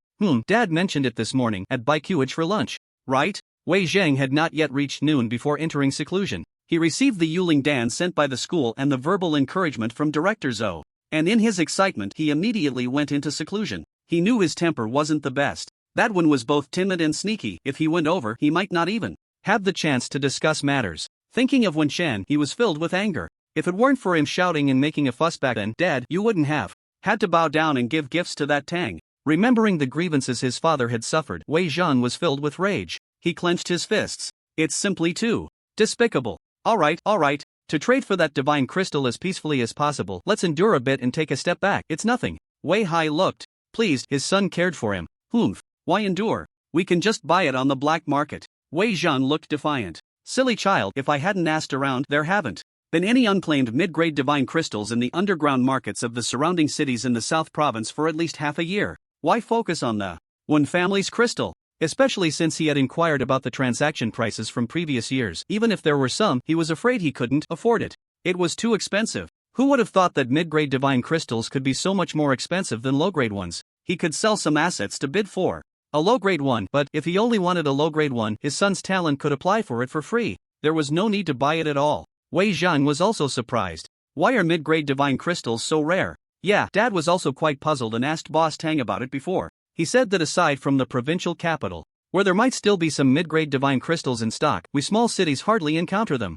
Dad mentioned it this morning at Baikwage for lunch. Right? Wei Zhang had not yet reached noon before entering seclusion. He received the Yuling Dan sent by the school and the verbal encouragement from Director Zhou. And in his excitement he immediately went into seclusion. He knew his temper wasn't the best. That one was both timid and sneaky. If he went over, he might not even have the chance to discuss matters. Thinking of Wen Shen, he was filled with anger. If it weren't for him shouting and making a fuss back then, Dad, you wouldn't have had to bow down and give gifts to that Tang. Remembering the grievances his father had suffered, Wei Zhang was filled with rage. He clenched his fists. It's simply too despicable. Alright, to trade for that divine crystal as peacefully as possible, let's endure a bit and take a step back. It's nothing. Wei Hai looked pleased. His son cared for him. Why endure? We can just buy it on the black market. Wei Zhan looked defiant. Silly child, if I hadn't asked around, there haven't been any unclaimed mid-grade divine crystals in the underground markets of the surrounding cities in the South Province for at least half a year. Why focus on the one family's crystal? Especially since he had inquired about the transaction prices from previous years. Even if there were some, he was afraid he couldn't afford it. It was too expensive. Who would have thought that mid-grade divine crystals could be so much more expensive than low-grade ones? He could sell some assets to bid for a low-grade one, but if he only wanted a low-grade one, his son's talent could apply for it for free. There was no need to buy it at all. Wei Zhan was also surprised. Why are mid-grade divine crystals so rare? Yeah, Dad was also quite puzzled and asked Boss Tang about it before. He said that aside from the provincial capital, where there might still be some mid-grade divine crystals in stock, we small cities hardly encounter them.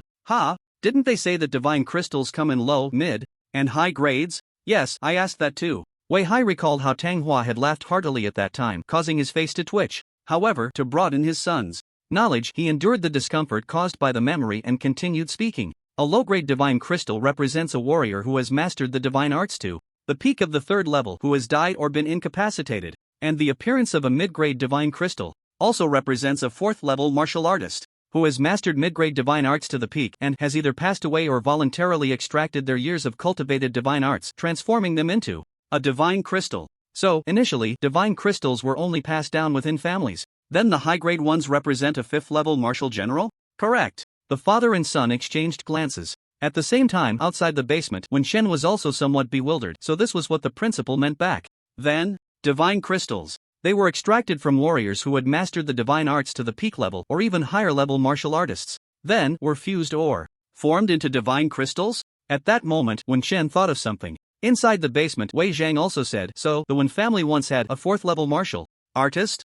Didn't they say that divine crystals come in low, mid, and high grades? Yes, I asked that too. Wei Hai recalled how Tang Hua had laughed heartily at that time, causing his face to twitch. However, to broaden his son's knowledge, he endured the discomfort caused by the memory and continued speaking. A low-grade divine crystal represents a warrior who has mastered the divine arts to the peak of the third level, who has died or been incapacitated. And the appearance of a mid-grade divine crystal also represents a fourth-level martial artist who has mastered mid-grade divine arts to the peak and has either passed away or voluntarily extracted their years of cultivated divine arts, transforming them into a divine crystal. So, initially, divine crystals were only passed down within families. Then the high-grade ones represent a fifth-level martial general? Correct. The father and son exchanged glances. At the same time, outside the basement, Wen Shen was also somewhat bewildered, so this was what the principal meant back then. Divine crystals. They were extracted from warriors who had mastered the divine arts to the peak level or even higher level martial artists. Then, were fused or formed into divine crystals? At that moment, Wen Shen thought of something. Inside the basement, Wei Zhang also said, so, the Wen family once had a fourth level martial artist?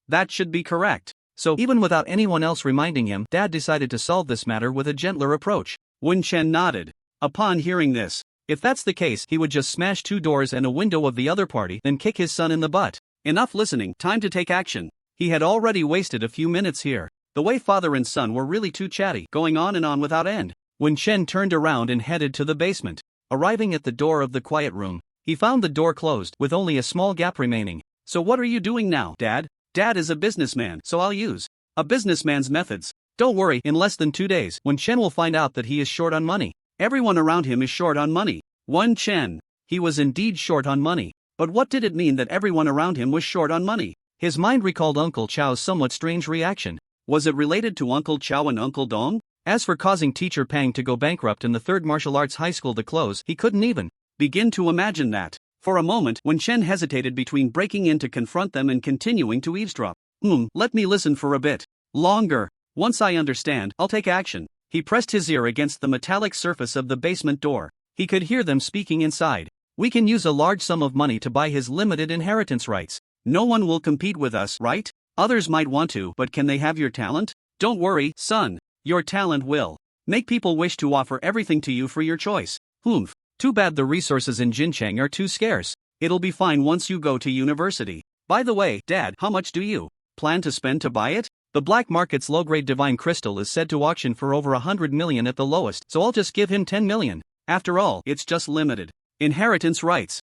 That should be correct. So, even without anyone else reminding him, Dad decided to solve this matter with a gentler approach. Wen Shen nodded. Upon hearing this, if that's the case, he would just smash 2 doors and a window of the other party, then kick his son in the butt. Enough listening, time to take action. He had already wasted a few minutes here. The way father and son were really too chatty, going on and on without end. Wen Shen turned around and headed to the basement. Arriving at the door of the quiet room, he found the door closed, with only a small gap remaining. So what are you doing now, Dad? Dad is a businessman, so I'll use a businessman's methods. Don't worry, in less than 2 days, Wen Shen will find out that he is short on money. Everyone around him is short on money. Wen Shen. He was indeed short on money. But what did it mean that everyone around him was short on money? His mind recalled Uncle Chao's somewhat strange reaction. Was it related to Uncle Chao and Uncle Dong? As for causing Teacher Pang to go bankrupt and the third martial arts high school to close, he couldn't even begin to imagine that. For a moment, Wen Shen hesitated between breaking in to confront them and continuing to eavesdrop. Let me listen for a bit longer. Once I understand, I'll take action. He pressed his ear against the metallic surface of the basement door. He could hear them speaking inside. We can use a large sum of money to buy his limited inheritance rights. No one will compete with us, right? Others might want to, but can they have your talent? Don't worry, son. Your talent will make people wish to offer everything to you for your choice. Too bad the resources in Jincheng are too scarce. It'll be fine once you go to university. By the way, Dad, how much do you plan to spend to buy it? The black market's low-grade divine crystal is said to auction for over 100 million at the lowest, so I'll just give him 10 million. After all, it's just limited inheritance rights.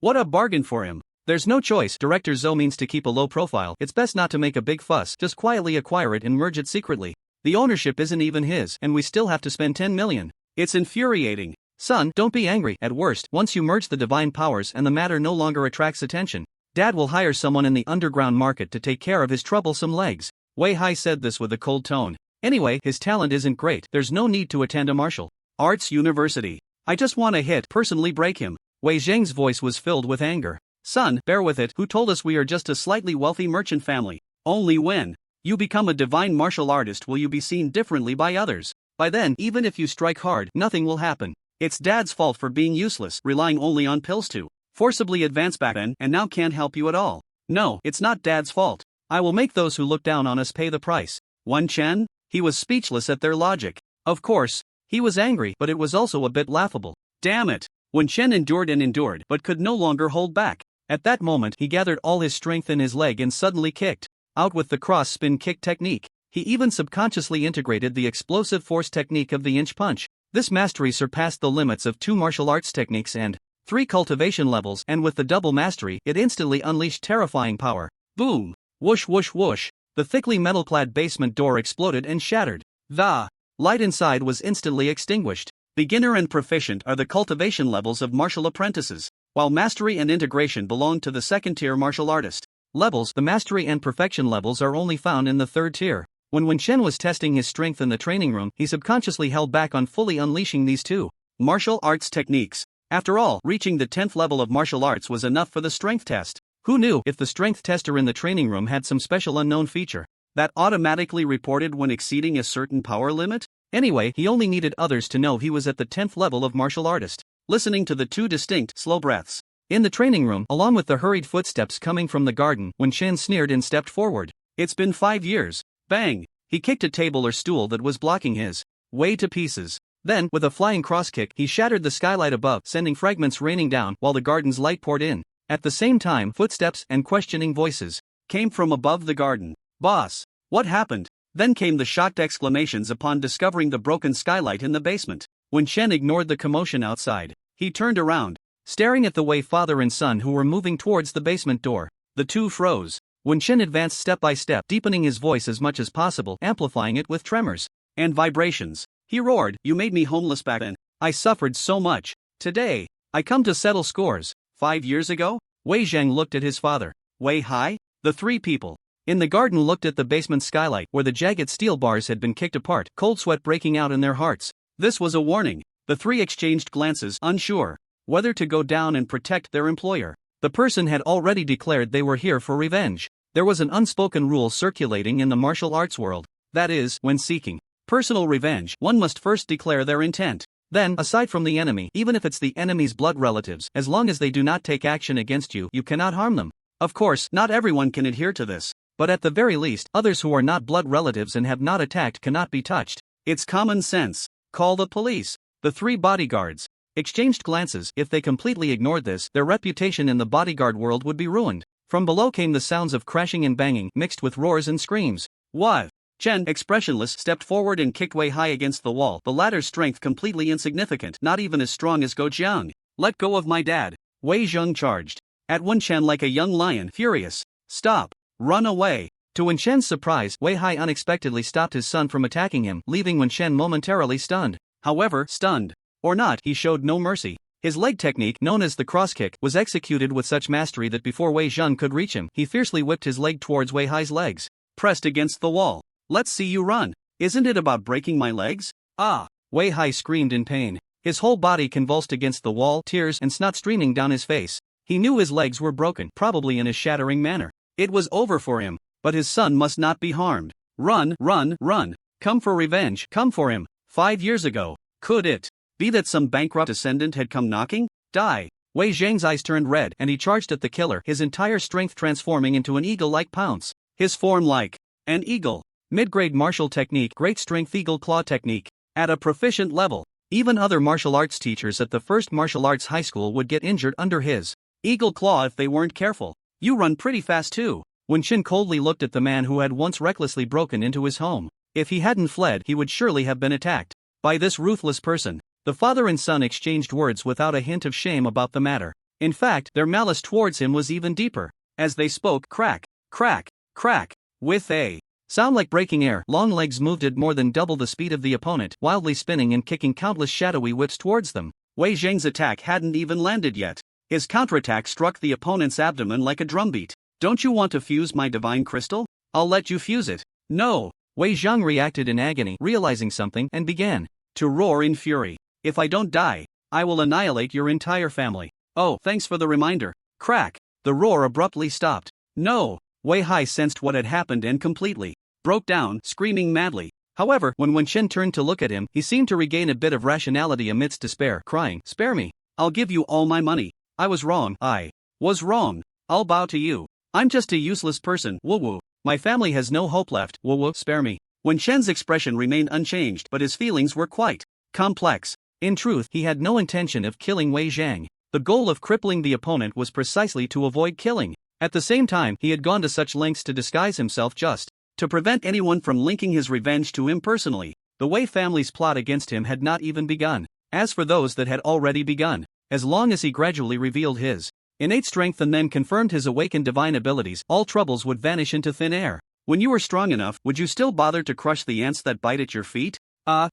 What a bargain for him. There's no choice. Director Zoe means to keep a low profile. It's best not to make a big fuss, just quietly acquire it and merge it secretly. The ownership isn't even his, and we still have to spend 10 million. It's infuriating. Son, don't be angry. At worst, once you merge the divine powers and the matter no longer attracts attention, Dad will hire someone in the underground market to take care of his troublesome legs. Wei Hai said this with a cold tone. Anyway, his talent isn't great. There's no need to attend a martial arts university. I just want to personally break him. Wei Zheng's voice was filled with anger. Son, bear with it. Who told us we are just a slightly wealthy merchant family? Only when you become a divine martial artist will you be seen differently by others. By then, even if you strike hard, nothing will happen. It's Dad's fault for being useless, relying only on pills to forcibly advance back then, and now can't help you at all. No, it's not Dad's fault. I will make those who look down on us pay the price. Wen Chen? He was speechless at their logic. Of course, he was angry, but it was also a bit laughable. Damn it! Wen Chen endured and endured, but could no longer hold back. At that moment, he gathered all his strength in his leg and suddenly kicked out with the cross-spin kick technique. He even subconsciously integrated the explosive force technique of the inch punch. This mastery surpassed the limits of 2 martial arts techniques and 3 cultivation levels, and with the double mastery, it instantly unleashed terrifying power. Boom! Whoosh whoosh whoosh! The thickly metal-clad basement door exploded and shattered. The light inside was instantly extinguished. Beginner and proficient are the cultivation levels of martial apprentices, while mastery and integration belong to the second-tier martial artist levels. The mastery and perfection levels are only found in the third tier. When Wen Chen was testing his strength in the training room, he subconsciously held back on fully unleashing these 2 martial arts techniques. After all, reaching the 10th level of martial arts was enough for the strength test. Who knew if the strength tester in the training room had some special unknown feature that automatically reported when exceeding a certain power limit? Anyway, he only needed others to know he was at the 10th level of martial artist. Listening to the 2 distinct, slow breaths in the training room, along with the hurried footsteps coming from the garden, Wen Chen sneered and stepped forward. It's been 5 years. Bang! He kicked a table or stool that was blocking his way to pieces. Then, with a flying cross kick, he shattered the skylight above, sending fragments raining down while the garden's light poured in. At the same time, footsteps and questioning voices came from above the garden. Boss, what happened? Then came the shocked exclamations upon discovering the broken skylight in the basement. Wen Chen ignored the commotion outside. He turned around, staring at the Wei father and son who were moving towards the basement door. The 2 froze. Wen Chen advanced step by step, deepening his voice as much as possible, amplifying it with tremors and vibrations. He roared, "You made me homeless back then. I suffered so much. Today, I come to settle scores. 5 years ago?" Wei Zheng looked at his father. Wei Hai? The 3 people in the garden looked at the basement skylight where the jagged steel bars had been kicked apart, cold sweat breaking out in their hearts. This was a warning. The 3 exchanged glances, unsure whether to go down and protect their employer. The person had already declared they were here for revenge. There was an unspoken rule circulating in the martial arts world. That is, when seeking personal revenge, one must first declare their intent. Then, aside from the enemy, even if it's the enemy's blood relatives, as long as they do not take action against you, you cannot harm them. Of course, not everyone can adhere to this, but at the very least, others who are not blood relatives and have not attacked cannot be touched. It's common sense. Call the police. The 3 bodyguards exchanged glances. If they completely ignored this, their reputation in the bodyguard world would be ruined. From below came the sounds of crashing and banging, mixed with roars and screams. What? Chen, expressionless, stepped forward and kicked Wei Hai against the wall, the latter's strength completely insignificant, not even as strong as Go Jiang. Let go of my dad. Wei Zheng charged at Wen Chen like a young lion, furious. Stop. Run away. To Wen Chen's surprise, Wei Hai unexpectedly stopped his son from attacking him, leaving Wen Chen momentarily stunned. However, stunned or not, he showed no mercy. His leg technique, known as the cross kick, was executed with such mastery that before Wei Zheng could reach him, he fiercely whipped his leg towards Wei Hai's legs, pressed against the wall. Let's see you run. Isn't it about breaking my legs? Ah! Wei Hai screamed in pain. His whole body convulsed against the wall, tears and snot streaming down his face. He knew his legs were broken, probably in a shattering manner. It was over for him, but his son must not be harmed. Run, run, run. Come for revenge, come for him. 5 years ago. Could it be that some bankrupt descendant had come knocking? Die! Wei Zheng's eyes turned red and he charged at the killer, his entire strength transforming into an eagle-like pounce. His form like an eagle. Mid-grade martial technique, great strength eagle claw technique. At a proficient level, even other martial arts teachers at the first martial arts high school would get injured under his eagle claw if they weren't careful. You run pretty fast too. Wen Chen coldly looked at the man who had once recklessly broken into his home. If he hadn't fled, he would surely have been attacked by this ruthless person. The father and son exchanged words without a hint of shame about the matter. In fact, their malice towards him was even deeper. As they spoke, crack, crack, crack, with a sound like breaking air, long legs moved at more than double the speed of the opponent, wildly spinning and kicking countless shadowy whips towards them. Wei Zhang's attack hadn't even landed yet. His counterattack struck the opponent's abdomen like a drumbeat. Don't you want to fuse my divine crystal? I'll let you fuse it. No. Wei Zhang reacted in agony, realizing something, and began to roar in fury. If I don't die, I will annihilate your entire family. Oh, thanks for the reminder. Crack. The roar abruptly stopped. No. Wei Hai sensed what had happened and completely broke down, screaming madly. However, when Wen Chen turned to look at him, he seemed to regain a bit of rationality amidst despair, crying, "Spare me. I'll give you all my money. I was wrong. I was wrong. I'll bow to you. I'm just a useless person. Woo woo. My family has no hope left. Woo woo. Spare me." Wen Chen's expression remained unchanged, but his feelings were quite complex. In truth, he had no intention of killing Wei Zhang. The goal of crippling the opponent was precisely to avoid killing. At the same time, he had gone to such lengths to disguise himself just to prevent anyone from linking his revenge to him personally. The Wei family's plot against him had not even begun. As for those that had already begun, as long as he gradually revealed his innate strength and then confirmed his awakened divine abilities, all troubles would vanish into thin air. When you were strong enough, would you still bother to crush the ants that bite at your feet?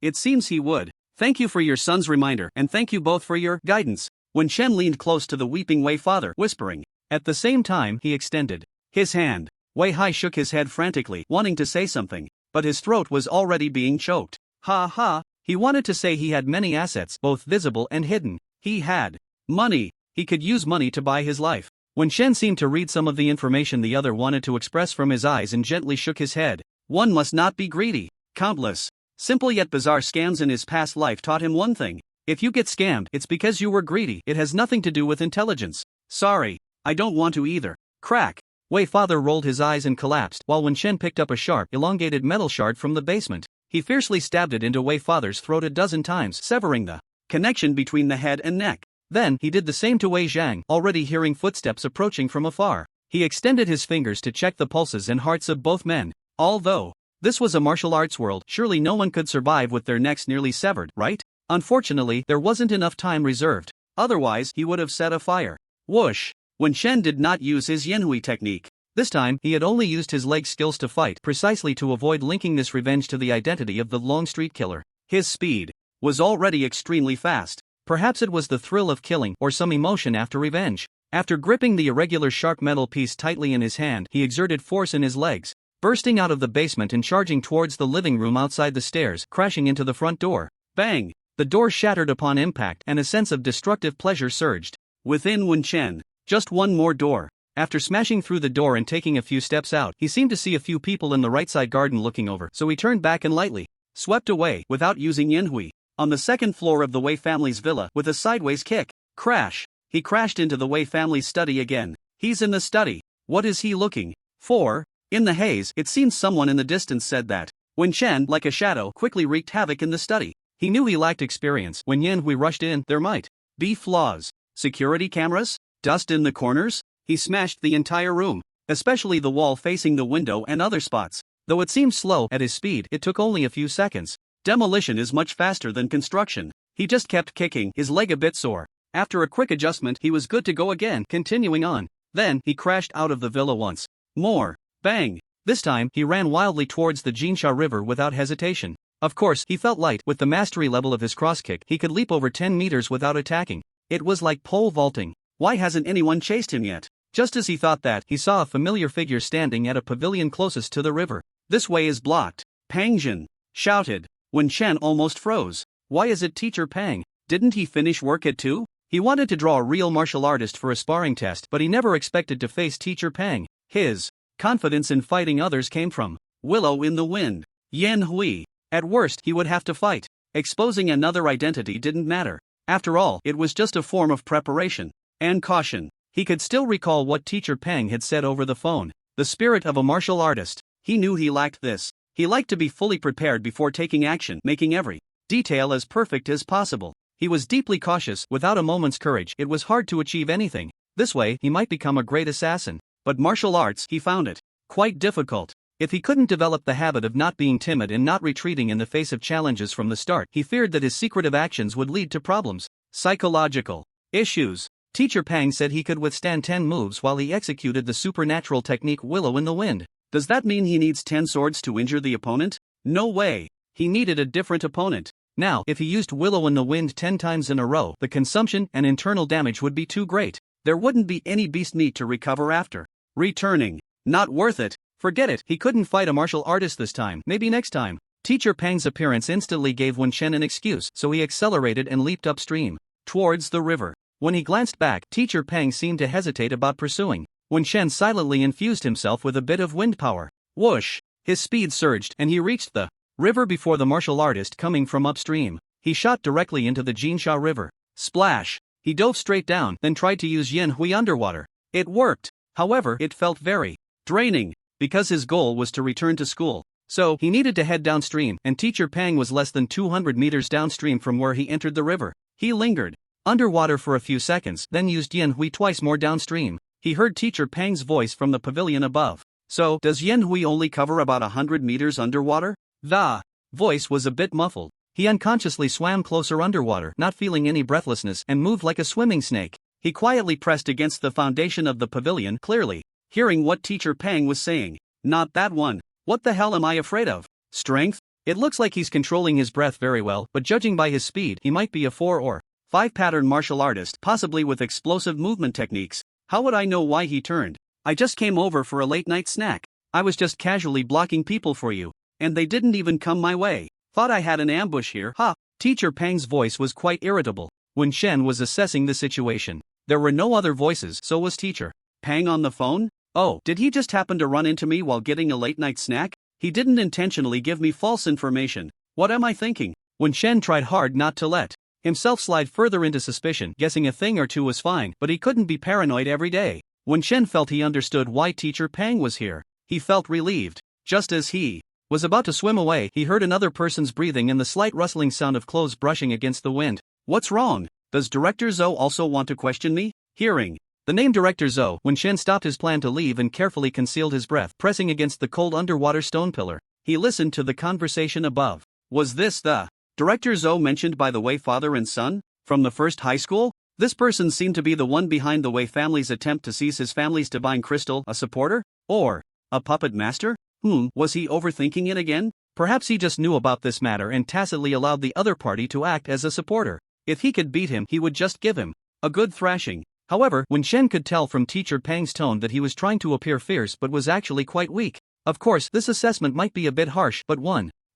It seems he would. Thank you for your son's reminder, and thank you both for your guidance. Wen Chen leaned close to the weeping Wei father, whispering. At the same time, he extended his hand. Wei Hai shook his head frantically, wanting to say something, but his throat was already being choked. Ha ha, he wanted to say he had many assets, both visible and hidden. He had money. He could use money to buy his life. Wen Chen seemed to read some of the information the other wanted to express from his eyes and gently shook his head. One must not be greedy. Countless simple yet bizarre scams in his past life taught him one thing. If you get scammed, it's because you were greedy. It has nothing to do with intelligence. Sorry, I don't want to either. Crack. Wei father rolled his eyes and collapsed, while Wen Chen picked up a sharp, elongated metal shard from the basement. He fiercely stabbed it into Wei father's throat a dozen times, severing the connection between the head and neck. Then, he did the same to Wei Zhang, already hearing footsteps approaching from afar. He extended his fingers to check the pulses and hearts of both men. Although this was a martial arts world, surely no one could survive with their necks nearly severed, right? Unfortunately, there wasn't enough time reserved. Otherwise, he would have set a fire. Whoosh! Wen Chen did not use his Yanhui technique. This time, he had only used his leg skills to fight, precisely to avoid linking this revenge to the identity of the Long Street Killer. His speed was already extremely fast. Perhaps it was the thrill of killing, or some emotion after revenge. After gripping the irregular sharp metal piece tightly in his hand, he exerted force in his legs, bursting out of the basement and charging towards the living room outside the stairs, crashing into the front door. Bang! The door shattered upon impact, and a sense of destructive pleasure surged within Wen Chen. Just one more door. After smashing through the door and taking a few steps out, he seemed to see a few people in the right side garden looking over, so he turned back and lightly swept away, without using Yanhui, on the second floor of the Wei family's villa with a sideways kick. Crash! He crashed into the Wei family's study again. He's in the study. What is he looking for? In the haze, it seemed someone in the distance said that. Wen Chen, like a shadow, quickly wreaked havoc in the study. He knew he lacked experience. When Yanhui rushed in, there might be flaws. Security cameras? Dust in the corners? He smashed the entire room, especially the wall facing the window and other spots. Though it seemed slow at his speed, it took only a few seconds. Demolition is much faster than construction. He just kept kicking, his leg a bit sore. After a quick adjustment, he was good to go again, continuing on. Then, he crashed out of the villa once more. Bang! This time, he ran wildly towards the Jinsha River without hesitation. Of course, he felt light. With the mastery level of his cross kick, he could leap over 10 meters without attacking. It was like pole vaulting. Why hasn't anyone chased him yet? Just as he thought that, he saw a familiar figure standing at a pavilion closest to the river. This way is blocked. Pang Jin shouted. Wen Chen almost froze. Why is it Teacher Pang? Didn't he finish work at 2? He wanted to draw a real martial artist for a sparring test, but he never expected to face Teacher Pang. His confidence in fighting others came from Willow in the Wind. Yanhui. At worst, he would have to fight. Exposing another identity didn't matter. After all, it was just a form of preparation and caution. He could still recall what Teacher Pang had said over the phone. The spirit of a martial artist. He knew he lacked this. He liked to be fully prepared before taking action, making every detail as perfect as possible. He was deeply cautious. Without a moment's courage, it was hard to achieve anything. This way, he might become a great assassin. But martial arts, he found it quite difficult. If he couldn't develop the habit of not being timid and not retreating in the face of challenges from the start, he feared that his secretive actions would lead to problems. Psychological issues. Teacher Pang said he could withstand 10 moves while he executed the supernatural technique Willow in the Wind. Does that mean he needs 10 swords to injure the opponent? No way. He needed a different opponent. Now, if he used Willow in the Wind 10 times in a row, the consumption and internal damage would be too great. There wouldn't be any beast meat to recover after. Returning. Not worth it. Forget it. He couldn't fight a martial artist this time. Maybe next time. Teacher Pang's appearance instantly gave Wen Shen an excuse, so he accelerated and leaped upstream, towards the river. When he glanced back, Teacher Pang seemed to hesitate about pursuing. Wen Shen silently infused himself with a bit of wind power. Whoosh! His speed surged and he reached the river before the martial artist coming from upstream. He shot directly into the Jinsha River. Splash! He dove straight down, then tried to use Yin Hui underwater. It worked. However, it felt very draining, because his goal was to return to school. So, he needed to head downstream, and Teacher Pang was less than 200 meters downstream from where he entered the river. He lingered underwater for a few seconds, then used Yin Hui twice more downstream. He heard Teacher Pang's voice from the pavilion above. So, does Yin Hui only cover about 100 meters underwater? The voice was a bit muffled. He unconsciously swam closer underwater, not feeling any breathlessness, and moved like a swimming snake. He quietly pressed against the foundation of the pavilion, clearly hearing what Teacher Pang was saying. Not that one. What the hell am I afraid of? Strength? It looks like he's controlling his breath very well, but judging by his speed, he might be a 4 or 5 pattern martial artist, possibly with explosive movement techniques. How would I know why he turned? I just came over for a late night snack. I was just casually blocking people for you, and they didn't even come my way. Thought I had an ambush here, huh? Teacher Pang's voice was quite irritable. When Shen was assessing the situation, there were no other voices, so was Teacher Pang on the phone? Oh, did he just happen to run into me while getting a late night snack? He didn't intentionally give me false information. What am I thinking? When Shen tried hard not to let himself slide further into suspicion, guessing a thing or two was fine, but he couldn't be paranoid every day. When Shen felt he understood why Teacher Pang was here, he felt relieved. Just as he was about to swim away, he heard another person's breathing and the slight rustling sound of clothes brushing against the wind. What's wrong? Does Director Zhou also want to question me? Hearing the name Director Zhou, Wen Shen stopped his plan to leave and carefully concealed his breath, pressing against the cold underwater stone pillar. He listened to the conversation above. Was this the Director Zhou mentioned by the Wei father and son? From the first high school? This person seemed to be the one behind the Wei family's attempt to seize his family's divine crystal, a supporter? Or a puppet master? Was he overthinking it again? Perhaps he just knew about this matter and tacitly allowed the other party to act as a supporter. If he could beat him, he would just give him a good thrashing. However, Wen Shen could tell from Teacher Pang's tone that he was trying to appear fierce but was actually quite weak. Of course, this assessment might be a bit harsh, but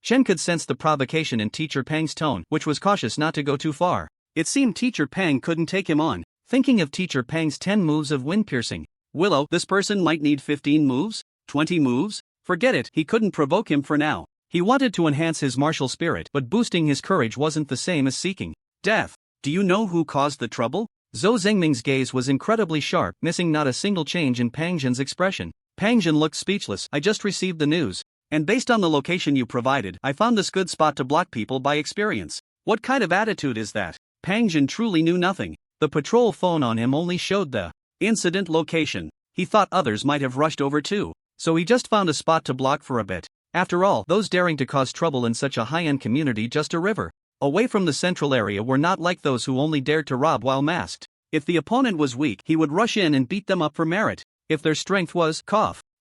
Shen could sense the provocation in Teacher Pang's tone, which was cautious not to go too far. It seemed Teacher Pang couldn't take him on. Thinking of Teacher Pang's 10 moves of wind piercing. Willow, this person might need 15 moves? 20 moves? Forget it, he couldn't provoke him for now. He wanted to enhance his martial spirit, but boosting his courage wasn't the same as seeking death. Do you know who caused the trouble? Zhou Zhengming's gaze was incredibly sharp, missing not a single change in Pang Zhen's expression. Pang Zhen looked speechless. I just received the news. And based on the location you provided, I found this good spot to block people by experience. What kind of attitude is that? Pang Zhen truly knew nothing. The patrol phone on him only showed the incident location. He thought others might have rushed over too, so he just found a spot to block for a bit. After all, those daring to cause trouble in such a high-end community just a river away from the central area were not like those who only dared to rob while masked. If the opponent was weak, he would rush in and beat them up for merit. If their strength was,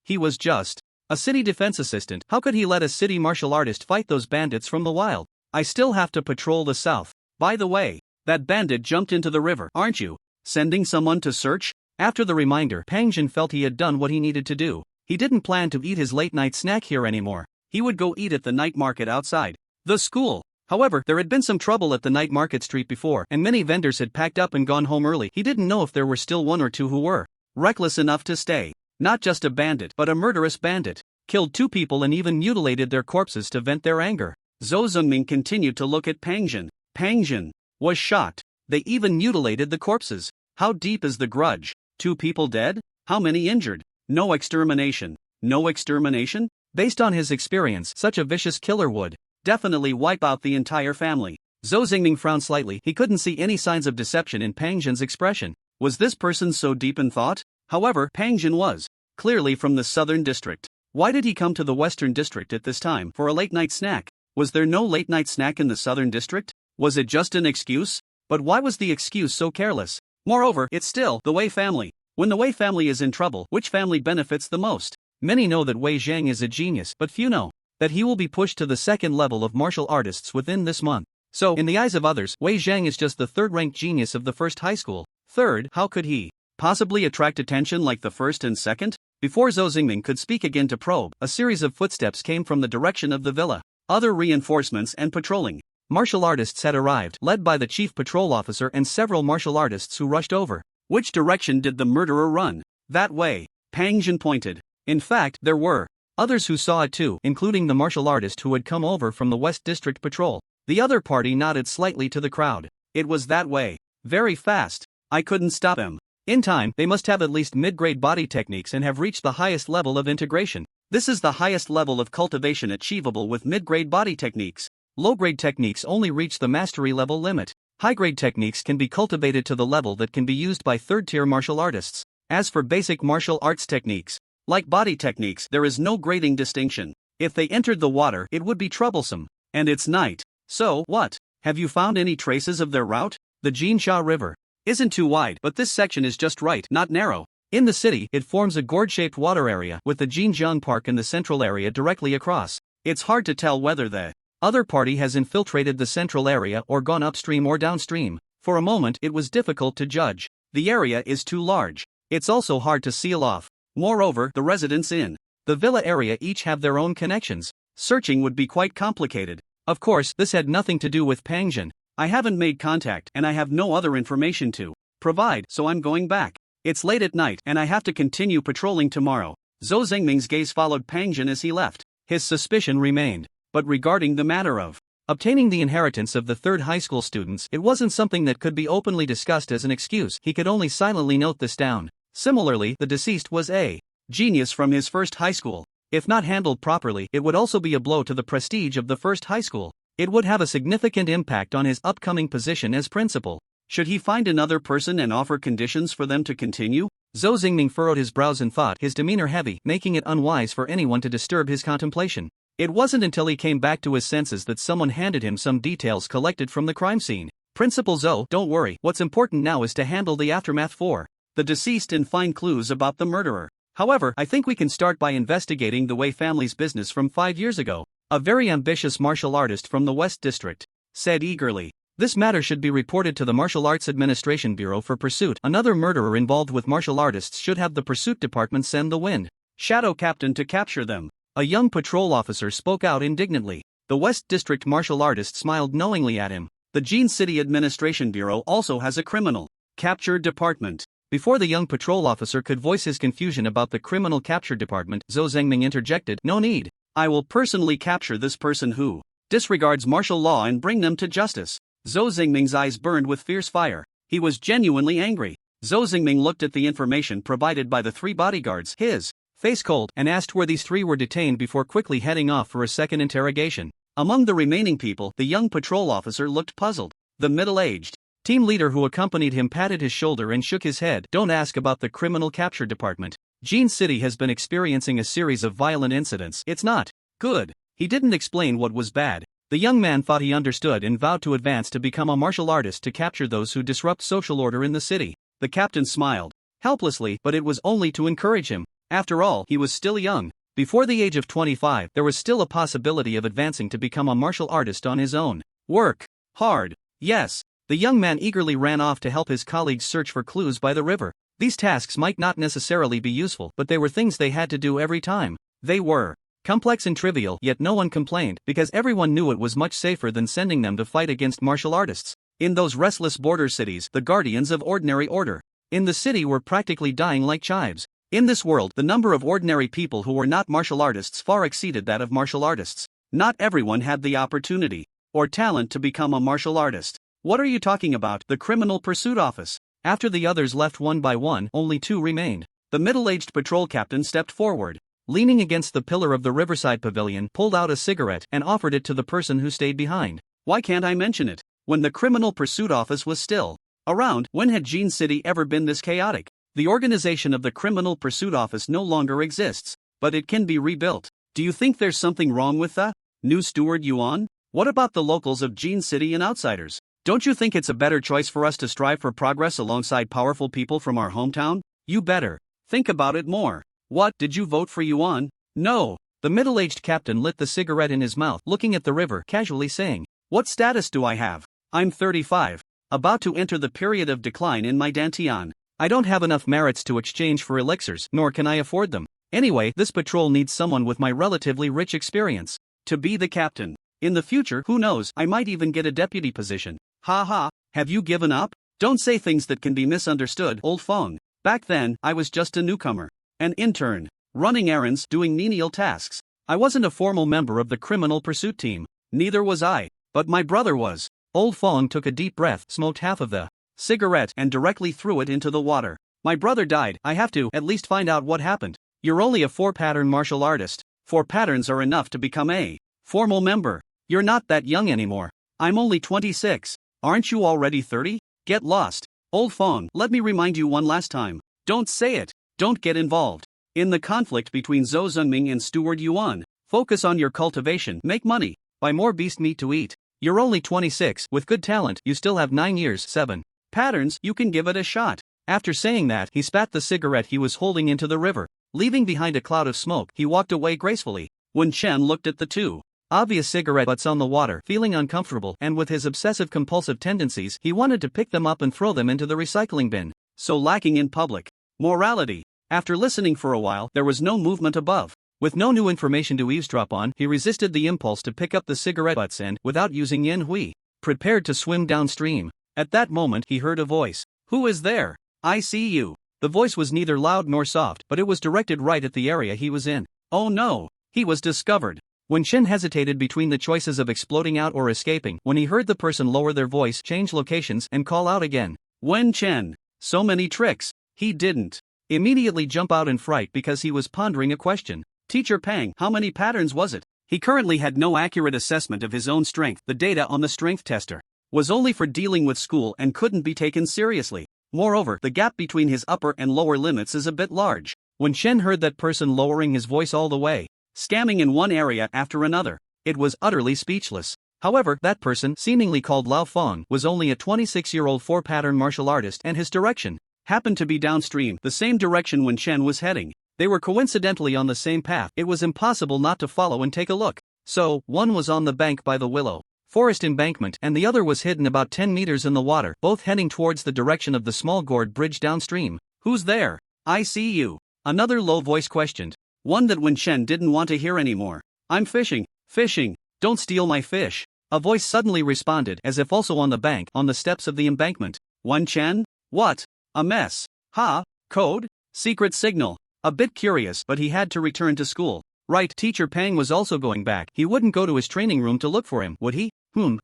he was just a city defense assistant. How could he let a city martial artist fight those bandits from the wild? I still have to patrol the south. By the way, that bandit jumped into the river, aren't you sending someone to search? After the reminder, Pang Zhen felt he had done what he needed to do. He didn't plan to eat his late-night snack here anymore. He would go eat at the night market outside the school. However, there had been some trouble at the night market street before, and many vendors had packed up and gone home early. He didn't know if there were still one or two who were reckless enough to stay. Not just a bandit, but a murderous bandit. Killed 2 people and even mutilated their corpses to vent their anger. Zhou Zhengming continued to look at Pang Zhen. Pang Zhen was shocked. They even mutilated the corpses. How deep is the grudge? 2 people dead? How many injured? No extermination. No extermination? Based on his experience, such a vicious killer would definitely wipe out the entire family. Zhou Zhengming frowned slightly. He couldn't see any signs of deception in Pang Zhen's expression. Was this person so deep in thought? However, Pang Zhen was clearly from the southern district. Why did he come to the western district at this time for a late-night snack? Was there no late-night snack in the southern district? Was it just an excuse? But why was the excuse so careless? Moreover, it's still the Wei family. When the Wei family is in trouble, which family benefits the most? Many know that Wei Zhang is a genius, but few know that he will be pushed to the second level of martial artists within this month. So, in the eyes of others, Wei Zhang is just the third-ranked genius of the first high school. Third, how could he possibly attract attention like the first and second? Before Zhou Xingming could speak again to probe, a series of footsteps came from the direction of the villa. Other reinforcements and patrolling martial artists had arrived, led by the chief patrol officer and several martial artists who rushed over. Which direction did the murderer run? That way, Pang Jin pointed. In fact, there were others who saw it too, including the martial artist who had come over from the West District Patrol. The other party nodded slightly to the crowd. It was that way. Very fast. I couldn't stop them. In time, they must have at least mid-grade body techniques and have reached the highest level of integration. This is the highest level of cultivation achievable with mid-grade body techniques. Low-grade techniques only reach the mastery level limit. High-grade techniques can be cultivated to the level that can be used by third-tier martial artists. As for basic martial arts techniques, like body techniques, there is no grading distinction. If they entered the water, it would be troublesome. And it's night. So, what? Have you found any traces of their route? The Jinsha River isn't too wide, but this section is just right, not narrow. In the city, it forms a gourd-shaped water area, with the Jinjiang Park in the central area directly across. It's hard to tell whether the other party has infiltrated the central area or gone upstream or downstream. For a moment, it was difficult to judge. The area is too large. It's also hard to seal off. Moreover, the residents in the villa area each have their own connections. Searching would be quite complicated. Of course, this had nothing to do with Pang Jin. I haven't made contact and I have no other information to provide, so I'm going back. It's late at night and I have to continue patrolling tomorrow. Zhou Xingming's gaze followed Pang Jin as he left. His suspicion remained. But regarding the matter of obtaining the inheritance of the third high school students, it wasn't something that could be openly discussed as an excuse. He could only silently note this down. Similarly, the deceased was a genius from his first high school. If not handled properly, it would also be a blow to the prestige of the first high school. It would have a significant impact on his upcoming position as principal. Should he find another person and offer conditions for them to continue? Zhou Xingming furrowed his brows in thought, his demeanor heavy, making it unwise for anyone to disturb his contemplation. It wasn't until he came back to his senses that someone handed him some details collected from the crime scene. Principal Zhou, don't worry, what's important now is to handle the aftermath for the deceased and find clues about the murderer. However, I think we can start by investigating the Wei family's business from 5 years ago. A very ambitious martial artist from the West District said eagerly. This matter should be reported to the Martial Arts Administration Bureau for pursuit. Another murderer involved with martial artists should have the pursuit department send the Wind Shadow Captain to capture them. A young patrol officer spoke out indignantly. The West District martial artist smiled knowingly at him. The Jin City Administration Bureau also has a criminal capture department. Before the young patrol officer could voice his confusion about the criminal capture department, Zhou Xingming interjected, "No need. I will personally capture this person who disregards martial law and bring them to justice." Zhou Xingming's eyes burned with fierce fire. He was genuinely angry. Zhou Xingming looked at the information provided by the 3 bodyguards, his face cold, and asked where these 3 were detained before quickly heading off for a second interrogation. Among the remaining people, the young patrol officer looked puzzled. The middle-aged team leader who accompanied him patted his shoulder and shook his head. "Don't ask about the criminal capture department. Jin City has been experiencing a series of violent incidents. It's not good." He didn't explain what was bad. The young man thought he understood and vowed to advance to become a martial artist to capture those who disrupt social order in the city. The captain smiled helplessly, but it was only to encourage him. After all, he was still young. Before the age of 25, there was still a possibility of advancing to become a martial artist on his own. Work hard. Yes. The young man eagerly ran off to help his colleagues search for clues by the river. These tasks might not necessarily be useful, but they were things they had to do every time. They were complex and trivial, yet no one complained, because everyone knew it was much safer than sending them to fight against martial artists. In those restless border cities, the guardians of ordinary order in the city were practically dying like chives. In this world, the number of ordinary people who were not martial artists far exceeded that of martial artists. Not everyone had the opportunity or talent to become a martial artist. "What are you talking about?" The Criminal Pursuit Office. After the others left one by one, only 2 remained. The middle-aged patrol captain stepped forward, leaning against the pillar of the riverside pavilion, pulled out a cigarette and offered it to the person who stayed behind. "Why can't I mention it? When the Criminal Pursuit Office was still around, when had Jin City ever been this chaotic? The organization of the Criminal Pursuit Office no longer exists, but it can be rebuilt. Do you think there's something wrong with the new steward Yuan? What about the locals of Jin City and outsiders? Don't you think it's a better choice for us to strive for progress alongside powerful people from our hometown? You better. Think about it more. What, did you vote for Yuan? No. The middle-aged captain lit the cigarette in his mouth, looking at the river, casually saying, "What status do I have? I'm 35. About to enter the period of decline in my dantian. I don't have enough merits to exchange for elixirs, nor can I afford them. Anyway, this patrol needs someone with my relatively rich experience to be the captain. In the future, who knows, I might even get a deputy position. Ha ha, have you given up? Don't say things that can be misunderstood, old Fong. Back then, I was just a newcomer. An intern. Running errands, doing menial tasks. I wasn't a formal member of the criminal pursuit team. Neither was I. But my brother was." Old Fong took a deep breath, smoked half of the cigarette, and directly threw it into the water. "My brother died. I have to at least find out what happened. You're only a 4-pattern martial artist. 4 patterns are enough to become a formal member. You're not that young anymore. I'm only 26. Aren't you already 30? Get lost. Old Fong, let me remind you one last time. Don't say it. Don't get involved in the conflict between Zhou Zunming and Steward Yuan. Focus on your cultivation, make money, buy more beast meat to eat. You're only 26, with good talent, you still have 9 years, 7 patterns, you can give it a shot." After saying that, he spat the cigarette he was holding into the river. Leaving behind a cloud of smoke, he walked away gracefully. Wen Chen looked at the two obvious cigarette butts on the water, feeling uncomfortable, and with his obsessive-compulsive tendencies, he wanted to pick them up and throw them into the recycling bin. So lacking in public morality. After listening for a while, there was no movement above. With no new information to eavesdrop on, he resisted the impulse to pick up the cigarette butts and, without using Yin Hui, prepared to swim downstream. At that moment, he heard a voice. "Who is there? I see you." The voice was neither loud nor soft, but it was directed right at the area he was in. Oh no! He was discovered. Wen Chen hesitated between the choices of exploding out or escaping when he heard the person lower their voice, change locations, and call out again. Wen Chen! So many tricks! He didn't immediately jump out in fright because he was pondering a question. "Teacher Pang, how many patterns was it?" He currently had no accurate assessment of his own strength. The data on the strength tester was only for dealing with school and couldn't be taken seriously. Moreover, the gap between his upper and lower limits is a bit large. When Shen heard that person lowering his voice all the way, scamming in one area after another, it was utterly speechless. However, that person, seemingly called Lao Fong, was only a 26-year-old 4-pattern martial artist, and his direction happened to be downstream, the same direction Wen Chen was heading. They were coincidentally on the same path. It was impossible not to follow and take a look. So, one was on the bank by the willow forest embankment, and the other was hidden about 10 meters in the water, both heading towards the direction of the small gourd bridge downstream. "Who's there? I see you." Another low voice questioned. One that Wen Chen didn't want to hear anymore. "I'm fishing. Fishing. Don't steal my fish." A voice suddenly responded, as if also on the bank, on the steps of the embankment. "Wen Chen? What? A mess. Ha? Code? Secret signal." A bit curious, but he had to return to school. Right, Teacher Pang was also going back. He wouldn't go to his training room to look for him, would he?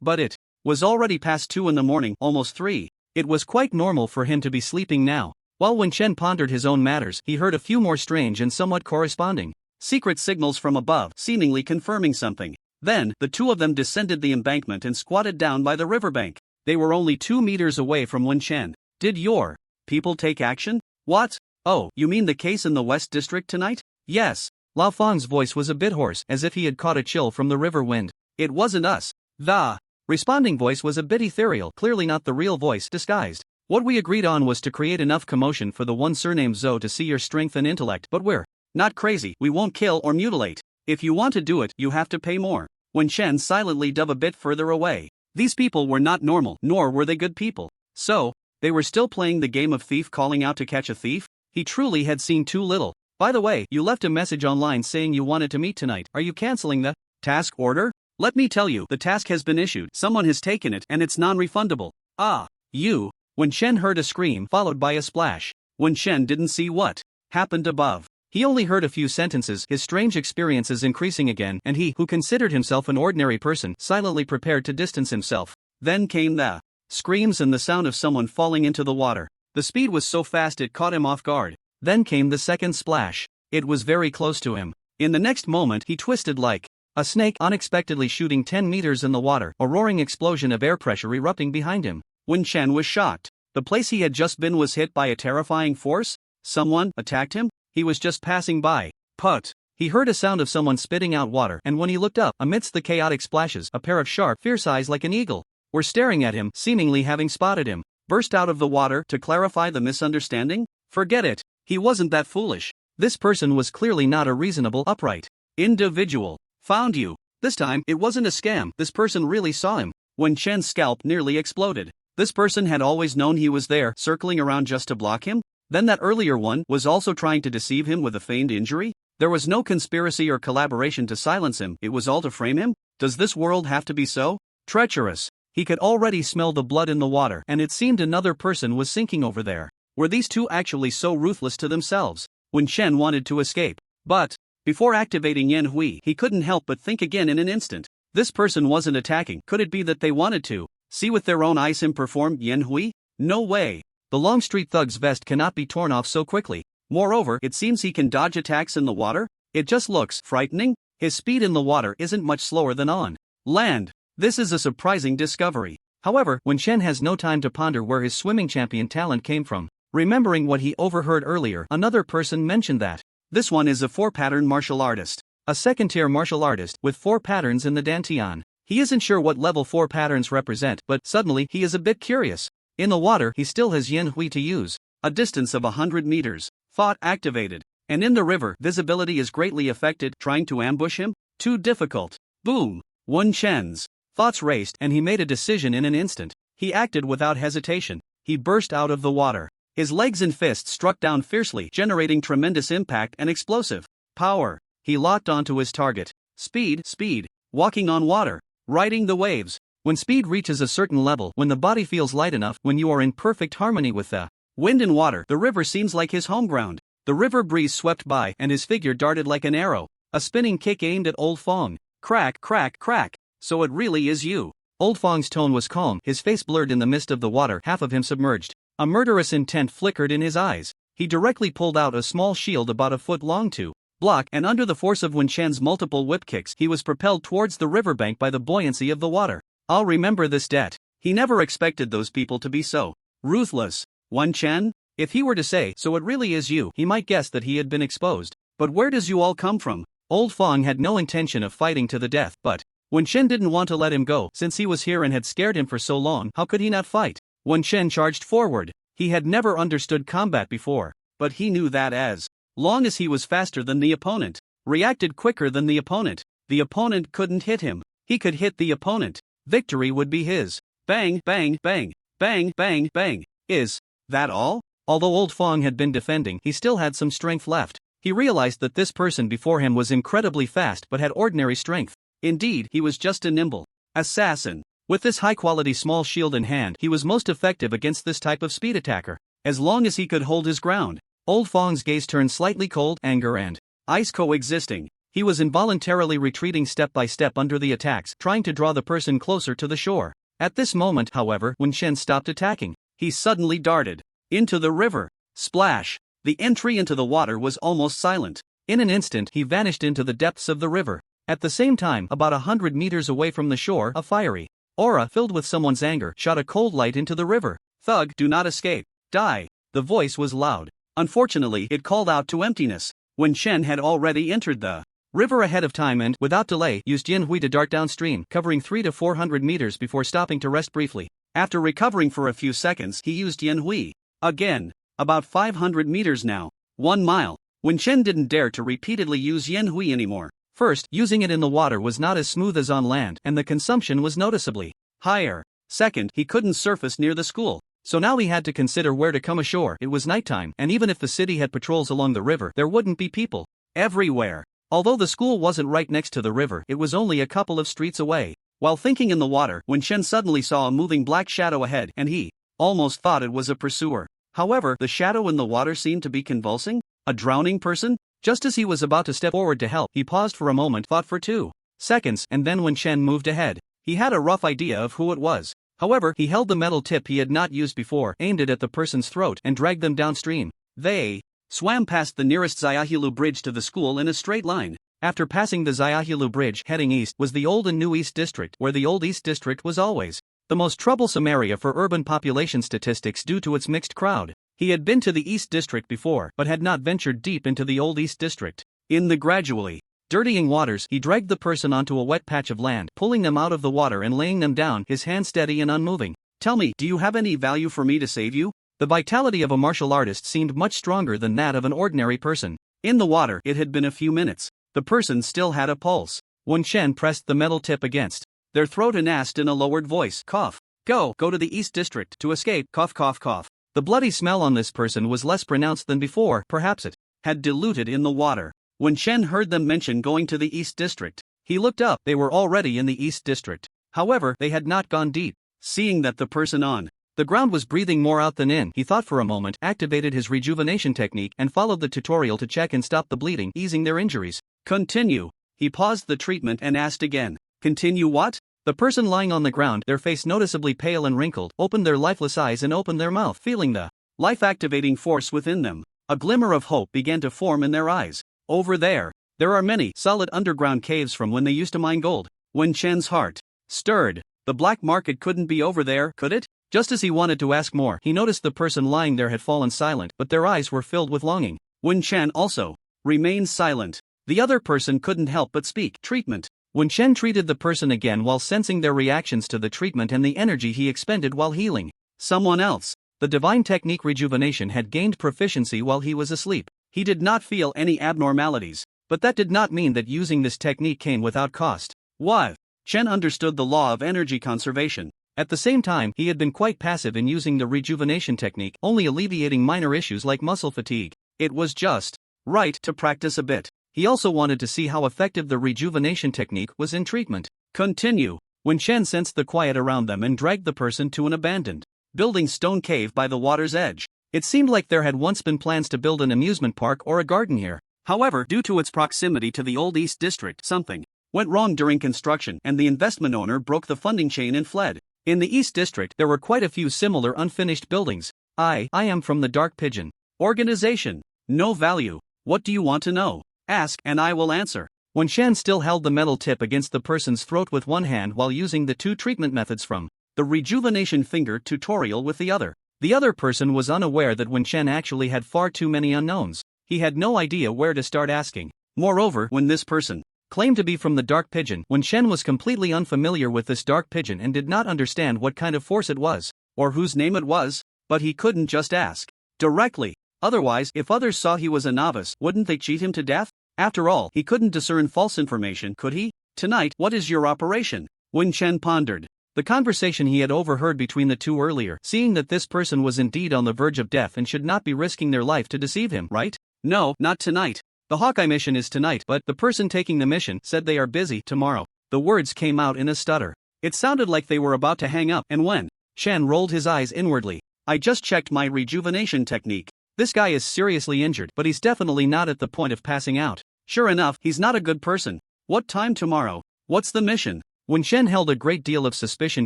But it was already past 2 in the morning, almost 3. It was quite normal for him to be sleeping now. While Wen Chen pondered his own matters, he heard a few more strange and somewhat corresponding secret signals from above, seemingly confirming something. Then, the two of them descended the embankment and squatted down by the riverbank. They were only 2 meters away from Wen Chen. "Did your people take action?" "What? Oh, you mean the case in the West District tonight?" "Yes." Lao Fang's voice was a bit hoarse, as if he had caught a chill from the river wind. "It wasn't us." The responding voice was a bit ethereal, clearly not the real voice, disguised. "What we agreed on was to create enough commotion for the one surnamed Zhou to see your strength and intellect, but we're not crazy. We won't kill or mutilate. If you want to do it, you have to pay more." Wen Chen silently dove a bit further away. These people were not normal, nor were they good people. So, they were still playing the game of thief, calling out to catch a thief? He truly had seen too little. "By the way, you left a message online saying you wanted to meet tonight. Are you canceling the task order?" "Let me tell you, the task has been issued. Someone has taken it, and it's non-refundable." "Ah, you." Wen Chen heard a scream, followed by a splash. Wen Chen didn't see what happened above. He only heard a few sentences, his strange experiences increasing again, and he, who considered himself an ordinary person, silently prepared to distance himself. Then came the screams and the sound of someone falling into the water. The speed was so fast it caught him off guard. Then came the second splash. It was very close to him. In the next moment he twisted like a snake, unexpectedly shooting 10 meters in the water, a roaring explosion of air pressure erupting behind him. Wen Chen was shocked. The place he had just been was hit by a terrifying force? Someone attacked him? He was just passing by. Put. He heard a sound of someone spitting out water, and when he looked up, amidst the chaotic splashes, a pair of sharp, fierce eyes like an eagle were staring at him, seemingly having spotted him. Burst out of the water to clarify the misunderstanding? Forget it. He wasn't that foolish. This person was clearly not a reasonable, upright individual. Found you. This time, it wasn't a scam. This person really saw him. When Chen's scalp nearly exploded. This person had always known he was there, circling around just to block him? Then that earlier one was also trying to deceive him with a feigned injury? There was no conspiracy or collaboration to silence him, it was all to frame him? Does this world have to be so treacherous? He could already smell the blood in the water, and it seemed another person was sinking over there. Were these two actually so ruthless to themselves? When Chen wanted to escape. But, before activating Yan Hui, he couldn't help but think again in an instant. This person wasn't attacking. Could it be that they wanted to see with their own eyes him perform Yan Hui? No way. The Longstreet Thug's vest cannot be torn off so quickly. Moreover, it seems he can dodge attacks in the water. It just looks frightening. His speed in the water isn't much slower than on land. This is a surprising discovery. However, when Chen has no time to ponder where his swimming champion talent came from, remembering what he overheard earlier, another person mentioned that this one is a 4-pattern martial artist. A second-tier martial artist with 4 patterns in the Dantian. He isn't sure what level 4 patterns represent, but suddenly he is a bit curious. In the water, he still has Yan Hui to use. A distance of 100 meters. Thought activated. And in the river, visibility is greatly affected. Trying to ambush him? Too difficult. Boom. Wen Chen's thoughts raced, and he made a decision in an instant. He acted without hesitation. He burst out of the water. His legs and fists struck down fiercely, generating tremendous impact and explosive power. He locked onto his target. Speed, walking on water, riding the waves. When speed reaches a certain level, when the body feels light enough, when you are in perfect harmony with the wind and water, the river seems like his home ground. The river breeze swept by, and his figure darted like an arrow. A spinning kick aimed at Old Fong. Crack, crack, crack. So it really is you. Old Fong's tone was calm, his face blurred in the mist of the water, half of him submerged. A murderous intent flickered in his eyes. He directly pulled out a small shield about a foot long to block, and under the force of Wen Chen's multiple whip kicks, he was propelled towards the riverbank by the buoyancy of the water. I'll remember this debt. He never expected those people to be so ruthless. Wen Chen? If he were to say, so it really is you, he might guess that he had been exposed. But where does you all come from? Old Fong had no intention of fighting to the death, but Wen Chen didn't want to let him go. Since he was here and had scared him for so long, how could he not fight? Wen Chen charged forward. He had never understood combat before, but he knew that as long as he was faster than the opponent, reacted quicker than the opponent couldn't hit him. He could hit the opponent. Victory would be his. Bang, bang, bang, bang, bang, bang. Is that all? Although Old Fong had been defending, he still had some strength left. He realized that this person before him was incredibly fast but had ordinary strength. Indeed, he was just a nimble assassin. With this high-quality small shield in hand, he was most effective against this type of speed attacker. As long as he could hold his ground. Old Fong's gaze turned slightly cold, anger and ice coexisting. He was involuntarily retreating step by step under the attacks, trying to draw the person closer to the shore. At this moment, however, when Chen stopped attacking, he suddenly darted into the river. Splash! The entry into the water was almost silent. In an instant, he vanished into the depths of the river. At the same time, about 100 meters away from the shore, a fiery aura filled with someone's anger shot a cold light into the river. Thug, do not escape. Die. The voice was loud. Unfortunately, it called out to emptiness. When Chen had already entered the river ahead of time and, without delay, used Yan Hui to dart downstream, covering 300 to 400 meters before stopping to rest briefly. After recovering for a few seconds, he used Yan Hui again. About 500 meters now. 1 mile. When Chen didn't dare to repeatedly use Yan Hui anymore. First, using it in the water was not as smooth as on land, and the consumption was noticeably higher. Second, he couldn't surface near the school. So now he had to consider where to come ashore. It was nighttime, and even if the city had patrols along the river, there wouldn't be people everywhere. Although the school wasn't right next to the river, it was only a couple of streets away. While thinking in the water, when Chen suddenly saw a moving black shadow ahead, and he almost thought it was a pursuer. However, the shadow in the water seemed to be convulsing. A drowning person? Just as he was about to step forward to help, he paused for a moment, thought for 2 seconds, and then when Chen moved ahead, he had a rough idea of who it was. However, he held the metal tip he had not used before, aimed it at the person's throat, and dragged them downstream. They swam past the nearest Xiaohilu bridge to the school in a straight line. After passing the Xiaohilu bridge, heading east was the old and new East District, where the old East District was always the most troublesome area for urban population statistics due to its mixed crowd. He had been to the East District before, but had not ventured deep into the old East District. In the gradually Dirtying waters, he dragged the person onto a wet patch of land, pulling them out of the water and laying them down, his hand steady and unmoving. Tell me, do you have any value for me to save you? The vitality of a martial artist seemed much stronger than that of an ordinary person. In the water, it had been a few minutes. The person still had a pulse. Wen Chen pressed the metal tip against their throat and asked in a lowered voice, cough. Go to the East District to escape, cough cough cough. The bloody smell on this person was less pronounced than before, perhaps it had diluted in the water. When Chen heard them mention going to the East District, he looked up. They were already in the East District. However, they had not gone deep. Seeing that the person on the ground was breathing more out than in, he thought for a moment, activated his rejuvenation technique and followed the tutorial to check and stop the bleeding, easing their injuries. Continue. He paused the treatment and asked again. Continue what? The person lying on the ground, their face noticeably pale and wrinkled, opened their lifeless eyes and opened their mouth, feeling the life-activating force within them. A glimmer of hope began to form in their eyes. Over there are many solid underground caves from when they used to mine gold. Wen Chen's heart stirred. The black market couldn't be over there, could it? Just as he wanted to ask more, he noticed the person lying there had fallen silent, but their eyes were filled with longing. Wen Chen also remained silent. The other person couldn't help but speak. Treatment. Wen Chen treated the person again while sensing their reactions to the treatment and the energy he expended while healing someone else. The divine technique rejuvenation had gained proficiency while he was asleep. He did not feel any abnormalities, but that did not mean that using this technique came without cost. Why? Chen understood the law of energy conservation. At the same time, he had been quite passive in using the rejuvenation technique, only alleviating minor issues like muscle fatigue. It was just right to practice a bit. He also wanted to see how effective the rejuvenation technique was in treatment. Continue. When Chen sensed the quiet around them and dragged the person to an abandoned building stone cave by the water's edge. It seemed like there had once been plans to build an amusement park or a garden here. However, due to its proximity to the old East District, something went wrong during construction and the investment owner broke the funding chain and fled. In the East District, there were quite a few similar unfinished buildings. I am from the Dark Pigeon organization. No value. What do you want to know? Ask, and I will answer. When Shen still held the metal tip against the person's throat with one hand while using the two treatment methods from the rejuvenation finger tutorial with the other person was unaware that Wen Chen actually had far too many unknowns. He had no idea where to start asking. Moreover, when this person claimed to be from the Dark Pigeon, Wen Chen was completely unfamiliar with this Dark Pigeon and did not understand what kind of force it was, or whose name it was, but he couldn't just ask directly. Otherwise, if others saw he was a novice, wouldn't they cheat him to death? After all, he couldn't discern false information, could he? Tonight, what is your operation? Wen Chen pondered the conversation he had overheard between the two earlier, seeing that this person was indeed on the verge of death and should not be risking their life to deceive him, right? No, not tonight. The Hawkeye mission is tonight, but the person taking the mission said they are busy tomorrow. The words came out in a stutter. It sounded like they were about to hang up, and when Chen rolled his eyes inwardly. I just checked my rejuvenation technique. This guy is seriously injured, but he's definitely not at the point of passing out. Sure enough, he's not a good person. What time tomorrow? What's the mission? Wen Chen held a great deal of suspicion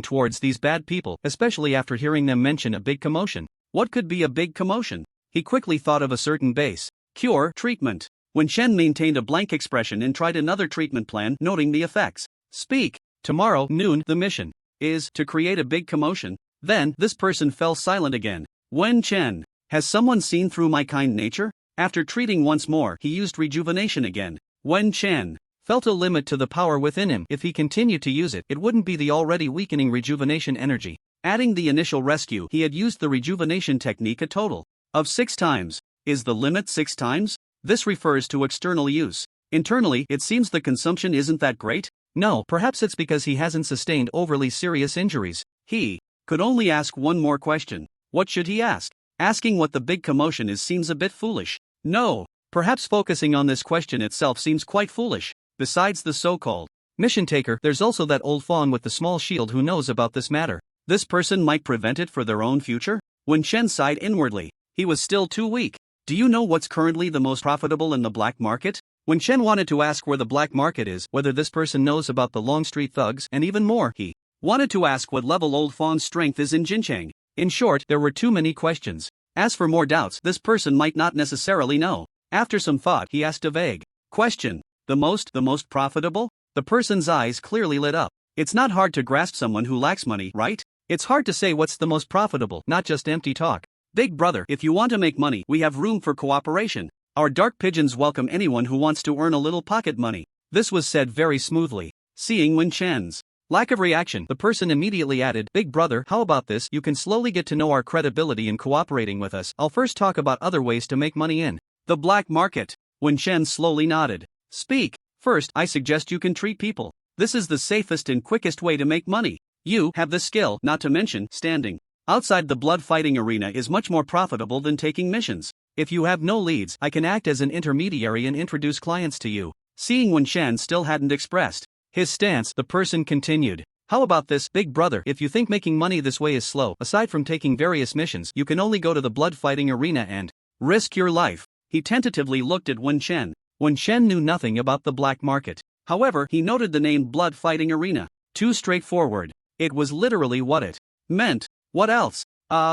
towards these bad people, especially after hearing them mention a big commotion. What could be a big commotion? He quickly thought of a certain base cure treatment. Wen Chen maintained a blank expression and tried another treatment plan, noting the effects. Speak. Tomorrow, noon, the mission is to create a big commotion. Then, this person fell silent again. Wen Chen. Has someone seen through my kind nature? After treating once more, he used rejuvenation again. Wen Chen felt a limit to the power within him. If he continued to use it, it wouldn't be the already weakening rejuvenation energy. Adding the initial rescue, he had used the rejuvenation technique a total of 6 times. Is the limit 6 times? This refers to external use. Internally, it seems the consumption isn't that great. No, perhaps it's because he hasn't sustained overly serious injuries. He could only ask one more question. What should he ask? Asking what the big commotion is seems a bit foolish. No, perhaps focusing on this question itself seems quite foolish. Besides the so-called mission taker, there's also that old fawn with the small shield who knows about this matter. This person might prevent it for their own future? Wen Chen sighed inwardly. He was still too weak. Do you know what's currently the most profitable in the black market? Wen Chen wanted to ask where the black market is, whether this person knows about the Long Street thugs, and even more, he wanted to ask what level old fawn's strength is in Jinchang. In short, there were too many questions. As for more doubts, this person might not necessarily know. After some thought, he asked a vague question. The most profitable? The person's eyes clearly lit up. It's not hard to grasp someone who lacks money, right? It's hard to say what's the most profitable, not just empty talk. Big brother, if you want to make money, we have room for cooperation. Our dark pigeons welcome anyone who wants to earn a little pocket money. This was said very smoothly. Seeing Wen Chen's lack of reaction, the person immediately added, "Big brother, how about this? You can slowly get to know our credibility in cooperating with us. I'll first talk about other ways to make money in the black market." Wen Chen slowly nodded. "Speak. First, I suggest you can treat people. This is the safest and quickest way to make money. You have the skill, not to mention, standing outside the blood fighting arena is much more profitable than taking missions. If you have no leads, I can act as an intermediary and introduce clients to you." Seeing Wen Chen still hadn't expressed his stance, the person continued. "How about this, big brother? If you think making money this way is slow, aside from taking various missions, you can only go to the blood fighting arena and risk your life." He tentatively looked at Wen Chen. Wen Chen knew nothing about the black market. However, he noted the name blood fighting arena. Too straightforward. It was literally what it meant. What else?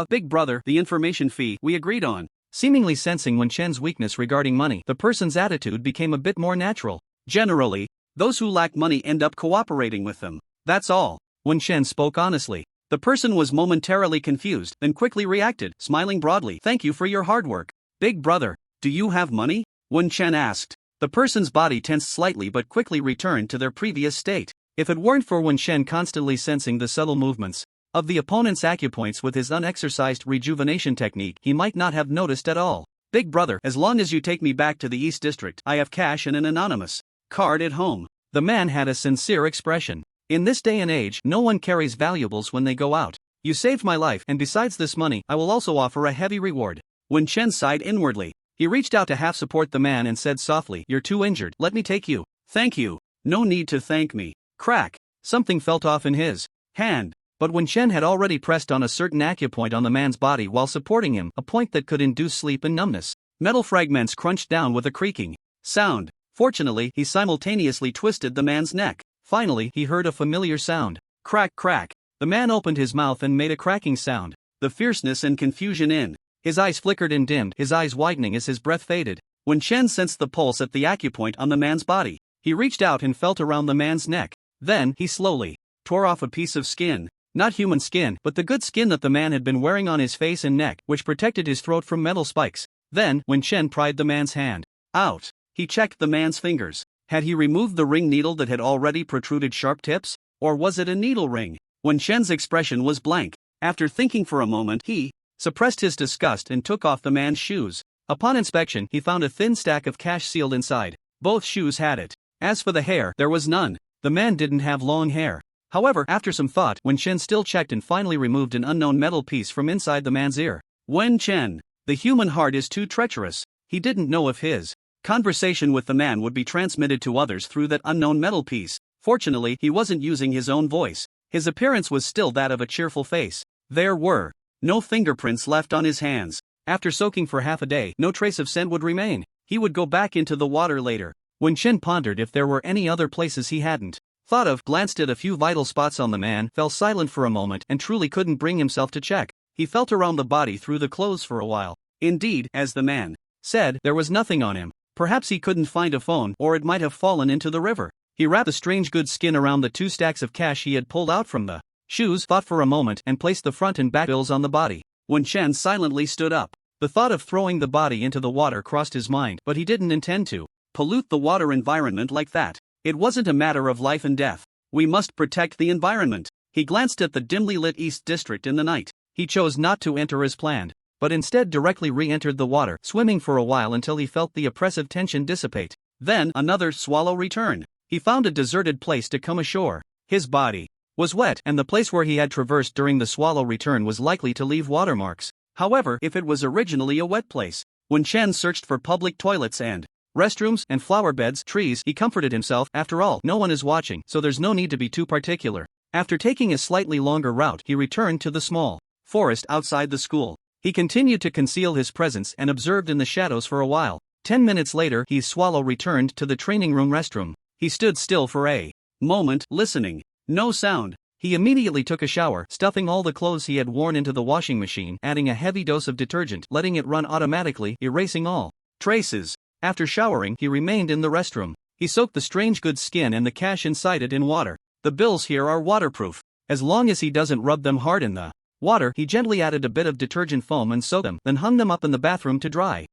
Big brother, the information fee we agreed on." Seemingly sensing Wen Chen's weakness regarding money, the person's attitude became a bit more natural. "Generally, those who lack money end up cooperating with them. That's all." Wen Chen spoke honestly. The person was momentarily confused, then quickly reacted, smiling broadly. "Thank you for your hard work. Big brother, do you have money?" Wen Chen asked. The person's body tensed slightly but quickly returned to their previous state. If it weren't for Wen Chen constantly sensing the subtle movements of the opponent's acupoints with his unexercised rejuvenation technique, he might not have noticed at all. "Big brother, as long as you take me back to the East District, I have cash and an anonymous card at home." The man had a sincere expression. In this day and age, no one carries valuables when they go out. "You saved my life, and besides this money, I will also offer a heavy reward." Wen Chen sighed inwardly. He reached out to half support the man and said softly, "You're too injured, let me take you." "Thank you. No need to thank me." Crack! Something felt off in his hand. But Wen Chen had already pressed on a certain acupoint on the man's body while supporting him, a point that could induce sleep and numbness. Metal fragments crunched down with a creaking sound. Fortunately, he simultaneously twisted the man's neck. Finally, he heard a familiar sound. Crack, crack. The man opened his mouth and made a cracking sound. The fierceness and confusion in his eyes flickered and dimmed, his eyes widening as his breath faded. Wen Chen sensed the pulse at the acupoint on the man's body. He reached out and felt around the man's neck. Then, he slowly tore off a piece of skin. Not human skin, but the good skin that the man had been wearing on his face and neck, which protected his throat from metal spikes. Then, Wen Chen pried the man's hand out. He checked the man's fingers. Had he removed the ring needle that had already protruded sharp tips? Or was it a needle ring? Wen Chen's expression was blank. After thinking for a moment, he suppressed his disgust and took off the man's shoes. Upon inspection, he found a thin stack of cash sealed inside. Both shoes had it. As for the hair, there was none. The man didn't have long hair. However, after some thought, Wen Chen still checked and finally removed an unknown metal piece from inside the man's ear. Wen Chen. The human heart is too treacherous. He didn't know if his conversation with the man would be transmitted to others through that unknown metal piece. Fortunately, he wasn't using his own voice. His appearance was still that of a cheerful face. There were no fingerprints left on his hands. After soaking for half a day, no trace of scent would remain. He would go back into the water later. Wen Chen pondered if there were any other places he hadn't thought of, glanced at a few vital spots on the man, fell silent for a moment and truly couldn't bring himself to check. He felt around the body through the clothes for a while. Indeed, as the man said, there was nothing on him. Perhaps he couldn't find a phone, or it might have fallen into the river. He wrapped the strange good skin around the 2 stacks of cash he had pulled out from the shoes, thought for a moment, and placed the front and back bills on the body. Wen Chen silently stood up. The thought of throwing the body into the water crossed his mind, but he didn't intend to pollute the water environment like that. It wasn't a matter of life and death. We must protect the environment. He glanced at the dimly lit East District in the night. He chose not to enter as planned, but instead directly re-entered the water, swimming for a while until he felt the oppressive tension dissipate. Then, another swallow returned. He found a deserted place to come ashore. His body was wet, and the place where he had traversed during the swallow return was likely to leave watermarks. However, if it was originally a wet place, Wen Chen searched for public toilets and restrooms and flower beds, trees, he comforted himself. After all, no one is watching, so there's no need to be too particular. After taking a slightly longer route, he returned to the small forest outside the school. He continued to conceal his presence and observed in the shadows for a while. 10 minutes later, his swallow returned to the training room restroom. He stood still for a moment, listening. No sound. He immediately took a shower, stuffing all the clothes he had worn into the washing machine, adding a heavy dose of detergent, letting it run automatically, erasing all traces. After showering, he remained in the restroom. He soaked the strange good skin and the cash inside it in water. The bills here are waterproof. As long as he doesn't rub them hard in the water, he gently added a bit of detergent foam and soaked them, then hung them up in the bathroom to dry.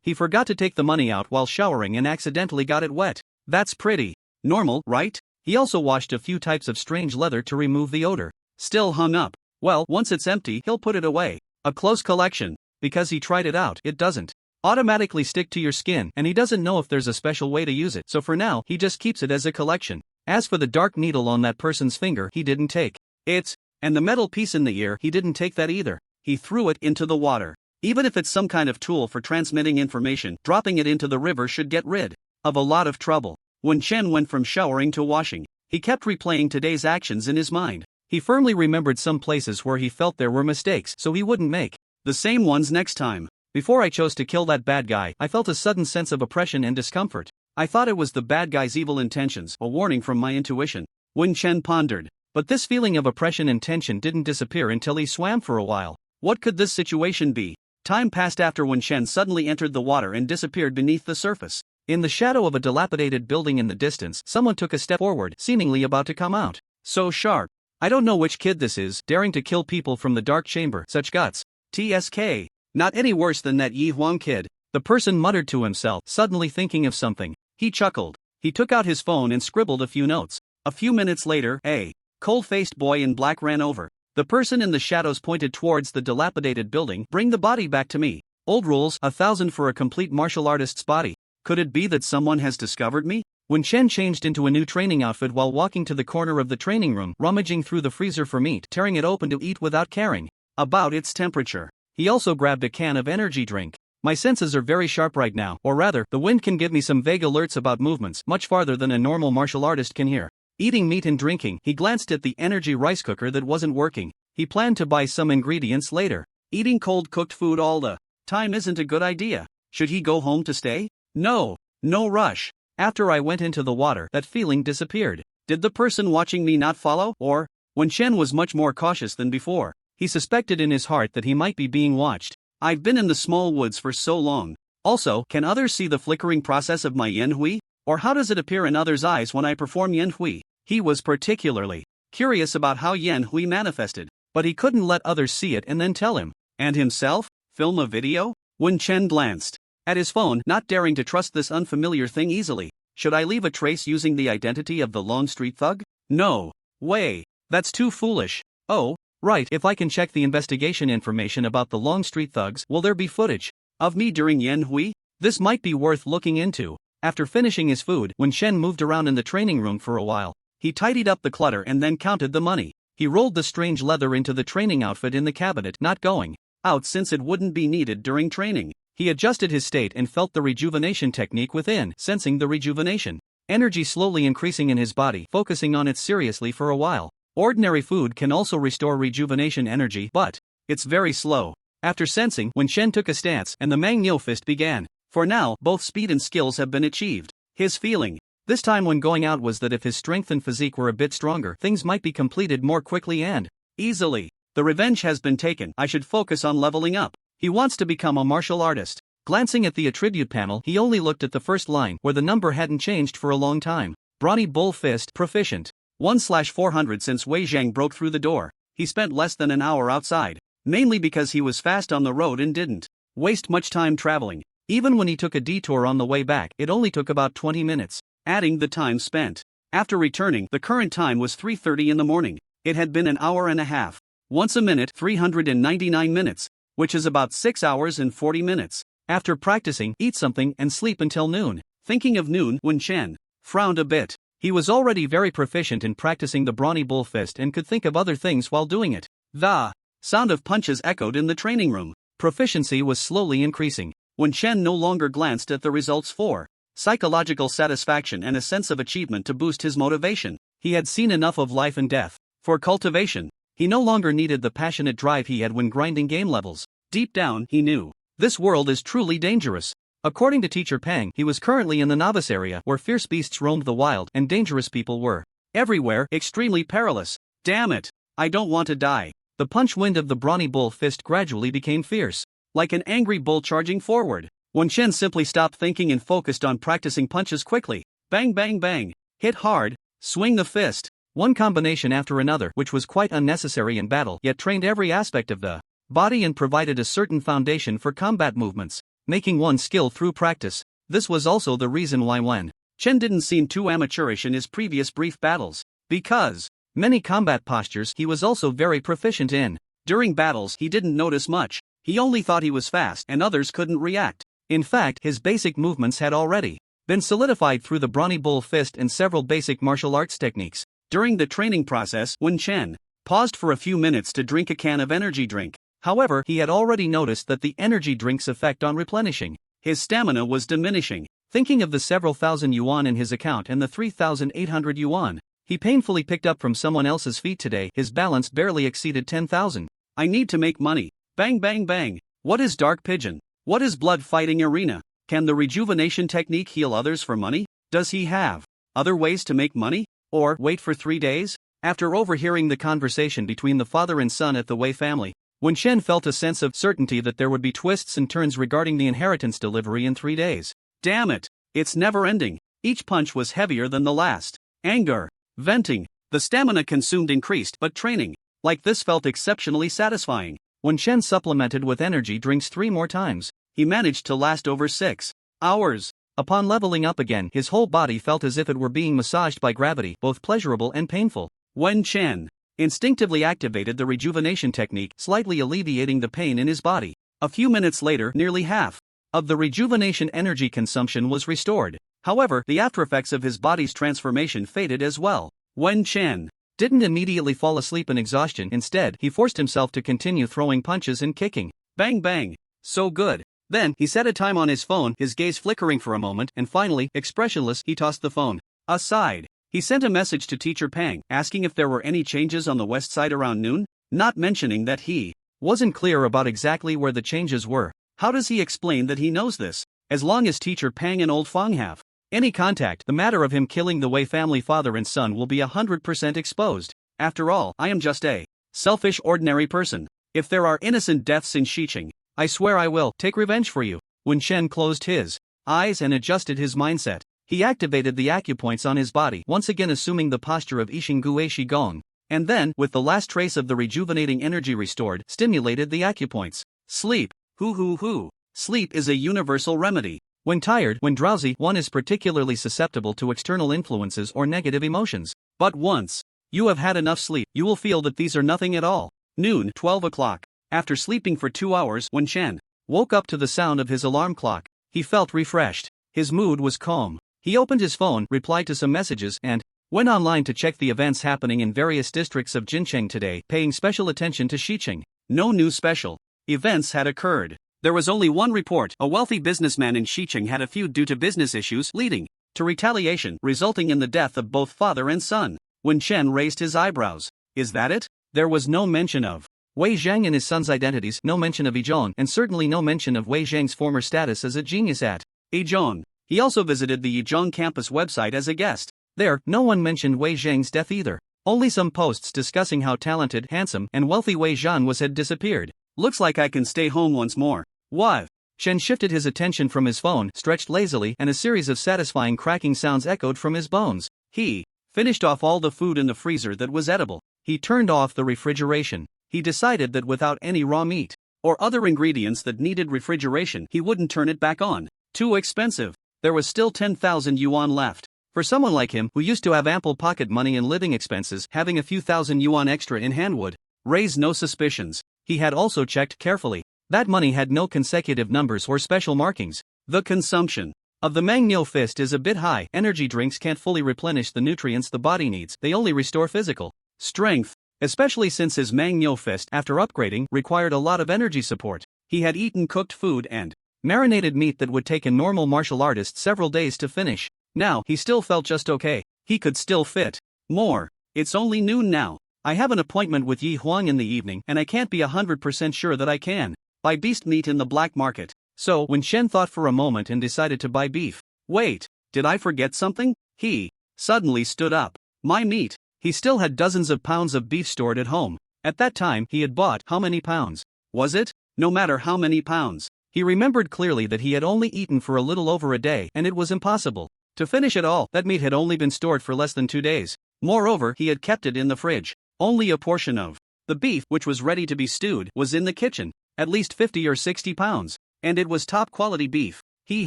He forgot to take the money out while showering and accidentally got it wet. That's pretty normal, right? He also washed a few types of strange leather to remove the odor. Still hung up. Well, once it's empty, he'll put it away. A close collection. Because he tried it out, it doesn't automatically stick to your skin, and he doesn't know if there's a special way to use it, so for now, he just keeps it as a collection. As for the dark needle on that person's finger, he didn't take it. And the metal piece in the ear, he didn't take that either. He threw it into the water. Even if it's some kind of tool for transmitting information, dropping it into the river should get rid of a lot of trouble. When Chen went from showering to washing, he kept replaying today's actions in his mind. He firmly remembered some places where he felt there were mistakes, so he wouldn't make the same ones next time. Before I chose to kill that bad guy, I felt a sudden sense of oppression and discomfort. I thought it was the bad guy's evil intentions, a warning from my intuition. Wen Chen pondered. But this feeling of oppression and tension didn't disappear until he swam for a while. What could this situation be? Time passed after Wen Chen suddenly entered the water and disappeared beneath the surface. In the shadow of a dilapidated building in the distance, someone took a step forward, seemingly about to come out. So sharp. I don't know which kid this is, daring to kill people from the dark chamber. Such guts. TSK. Not any worse than that Yi Huang kid, the person muttered to himself, suddenly thinking of something. He chuckled. He took out his phone and scribbled a few notes. A few minutes later, a cold-faced boy in black ran over. The person in the shadows pointed towards the dilapidated building. Bring the body back to me. Old rules, 1,000 for a complete martial artist's body. Could it be that someone has discovered me? When Chen changed into a new training outfit while walking to the corner of the training room, rummaging through the freezer for meat, tearing it open to eat without caring about its temperature. He also grabbed a can of energy drink. My senses are very sharp right now, or rather, the wind can give me some vague alerts about movements, much farther than a normal martial artist can hear. Eating meat and drinking, he glanced at the energy rice cooker that wasn't working. He planned to buy some ingredients later. Eating cold cooked food all the time isn't a good idea. Should he go home to stay? No rush. After I went into the water, that feeling disappeared. Did the person watching me not follow? Or, when Chen was much more cautious than before, he suspected in his heart that he might be being watched. I've been in the small woods for so long. Also, can others see the flickering process of my yanhui? Or how does it appear in others' eyes when I perform yanhui? He was particularly curious about how yanhui manifested, but he couldn't let others see it and then tell him. And himself? Film a video? When Chen glanced at his phone, not daring to trust this unfamiliar thing easily. Should I leave a trace using the identity of the Long Street thug? No way. That's too foolish. Oh, right, if I can check the investigation information about the Long Street thugs, will there be footage of me during yanhui? This might be worth looking into. After finishing his food, when Shen moved around in the training room for a while, he tidied up the clutter and then counted the money. He rolled the strange leather into the training outfit in the cabinet, not going out since it wouldn't be needed during training. He adjusted his state and felt the rejuvenation technique within, sensing the rejuvenation energy slowly increasing in his body, focusing on it seriously for a while. Ordinary food can also restore rejuvenation energy, but it's very slow. After sensing, when Shen took a stance and the Mangyo fist began. For now, both speed and skills have been achieved. His feeling this time when going out was that if his strength and physique were a bit stronger, things might be completed more quickly and easily. The revenge has been taken. I should focus on leveling up. He wants to become a martial artist. Glancing at the attribute panel, he only looked at the first line, where the number hadn't changed for a long time. Brawny Bull Fist, Proficient. 1/400. Since Wei Zhang broke through the door, he spent less than an hour outside, mainly because he was fast on the road and didn't waste much time traveling. Even when he took a detour on the way back, it only took about 20 minutes. Adding the time spent after returning, the current time was 3:30 in the morning. It had been an hour and a half. Once a minute, 399 minutes, which is about 6 hours and 40 minutes. After practicing, eat something and sleep until noon. Thinking of noon, Wen Chen frowned a bit. He was already very proficient in practicing the Brawny Bull Fist and could think of other things while doing it. The sound of punches echoed in the training room. Proficiency was slowly increasing. Wen Chen no longer glanced at the results for psychological satisfaction and a sense of achievement to boost his motivation. He had seen enough of life and death. For cultivation, he no longer needed the passionate drive he had when grinding game levels. Deep down, he knew this world is truly dangerous. According to Teacher Pang, he was currently in the novice area where fierce beasts roamed the wild and dangerous people were everywhere, extremely perilous. Damn it, I don't want to die. The punch wind of the Brawny Bull Fist gradually became fierce, like an angry bull charging forward. Wen Chen simply stopped thinking and focused on practicing punches quickly. Bang bang bang, hit hard, swing the fist. One combination after another, which was quite unnecessary in battle, yet trained every aspect of the body and provided a certain foundation for combat movements. making one skill through practice. This was also the reason why Wen Chen didn't seem too amateurish in his previous brief battles, because many combat postures he was also very proficient in. During battles he didn't notice much, he only thought he was fast and others couldn't react. In fact, his basic movements had already been solidified through the brawny bull fist and several basic martial arts techniques. During the training process, Wen Chen paused for a few minutes to drink a can of energy drink. However, he had already noticed that the energy drink's effect on replenishing his stamina was diminishing. Thinking of the several thousand yuan in his account and the 3,800 yuan he painfully picked up from someone else's feet today, his balance barely exceeded 10,000. I need to make money. Bang bang bang. What is Dark Pigeon? What is Blood Fighting Arena? Can the rejuvenation technique heal others for money? Does he have other ways to make money? Or wait for 3 days? After overhearing the conversation between the father and son at the Wei family, Wen Chen felt a sense of certainty that there would be twists and turns regarding the inheritance delivery in 3 days. Damn it! It's never ending. Each punch was heavier than the last. Anger. Venting. The stamina consumed increased, but training like this felt exceptionally satisfying. Wen Chen supplemented with energy drinks 3 more times. He managed to last over 6 hours. Upon leveling up again, his whole body felt as if it were being massaged by gravity, both pleasurable and painful. Wen Chen instinctively activated the rejuvenation technique, slightly alleviating the pain in his body. A few minutes later, nearly half of the rejuvenation energy consumption was restored. However, the aftereffects of his body's transformation faded as well. Wen Chen didn't immediately fall asleep in exhaustion. Instead, he forced himself to continue throwing punches and kicking. Bang bang. So good. Then, he set a time on his phone, his gaze flickering for a moment, and finally, expressionless, he tossed the phone aside. He sent a message to Teacher Pang, asking if there were any changes on the west side around noon, not mentioning that he wasn't clear about exactly where the changes were. How does he explain that he knows this? As long as Teacher Pang and Old Fang have any contact, the matter of him killing the Wei family father and son will be 100% exposed. After all, I am just a selfish ordinary person. If there are innocent deaths in Xiqing, I swear I will take revenge for you. Wen Chen closed his eyes and adjusted his mindset. He activated the acupoints on his body, once again assuming the posture of Yixing Gui Qigong, and then, with the last trace of the rejuvenating energy restored, stimulated the acupoints. Sleep. Hoo. Sleep is a universal remedy. When tired, when drowsy, one is particularly susceptible to external influences or negative emotions. But once you have had enough sleep, you will feel that these are nothing at all. Noon, 12 o'clock. After sleeping for 2 hours, Wen Chen woke up to the sound of his alarm clock. He felt refreshed. His mood was calm. He opened his phone, replied to some messages, and went online to check the events happening in various districts of Jincheng today, paying special attention to Xiqing. No new special events had occurred. There was only one report: a wealthy businessman in Xiqing had a feud due to business issues, leading to retaliation, resulting in the death of both father and son. Wen Chen raised his eyebrows. Is that it? There was no mention of Wei Zhang and his son's identities, no mention of Yizhong, and certainly no mention of Wei Zhang's former status as a genius at Yizhong. He also visited the Yizhong campus website as a guest. There, no one mentioned Wei Zhang's death either. Only some posts discussing how talented, handsome, and wealthy Wei Zhan was had disappeared. Looks like I can stay home once more. What? Shen shifted his attention from his phone, stretched lazily, and a series of satisfying cracking sounds echoed from his bones. He finished off all the food in the freezer that was edible. He turned off the refrigeration. He decided that without any raw meat or other ingredients that needed refrigeration, he wouldn't turn it back on. Too expensive. There was still 10,000 yuan left. For someone like him, who used to have ample pocket money and living expenses, having a few thousand yuan extra in hand would raise no suspicions. He had also checked carefully. That money had no consecutive numbers or special markings. The consumption of the Mangnyo fist is a bit high. Energy drinks can't fully replenish the nutrients the body needs, they only restore physical strength. Especially since his Mangnyo fist, after upgrading, required a lot of energy support. He had eaten cooked food and marinated meat that would take a normal martial artist several days to finish. Now, he still felt just okay. He could still fit more. It's only noon now. I have an appointment with Yi Huang in the evening, and I can't be 100% sure that I can buy beast meat in the black market. So, Wen Chen thought for a moment and decided to buy beef. Wait, did I forget something? He suddenly stood up. My meat. He still had dozens of pounds of beef stored at home. At that time, he had bought how many pounds? Was it? No matter how many pounds. He remembered clearly that he had only eaten for a little over a day, and it was impossible to finish it all. That meat had only been stored for less than 2 days. Moreover, he had kept it in the fridge. Only a portion of the beef, which was ready to be stewed, was in the kitchen. At least 50 or 60 pounds. And it was top-quality beef. He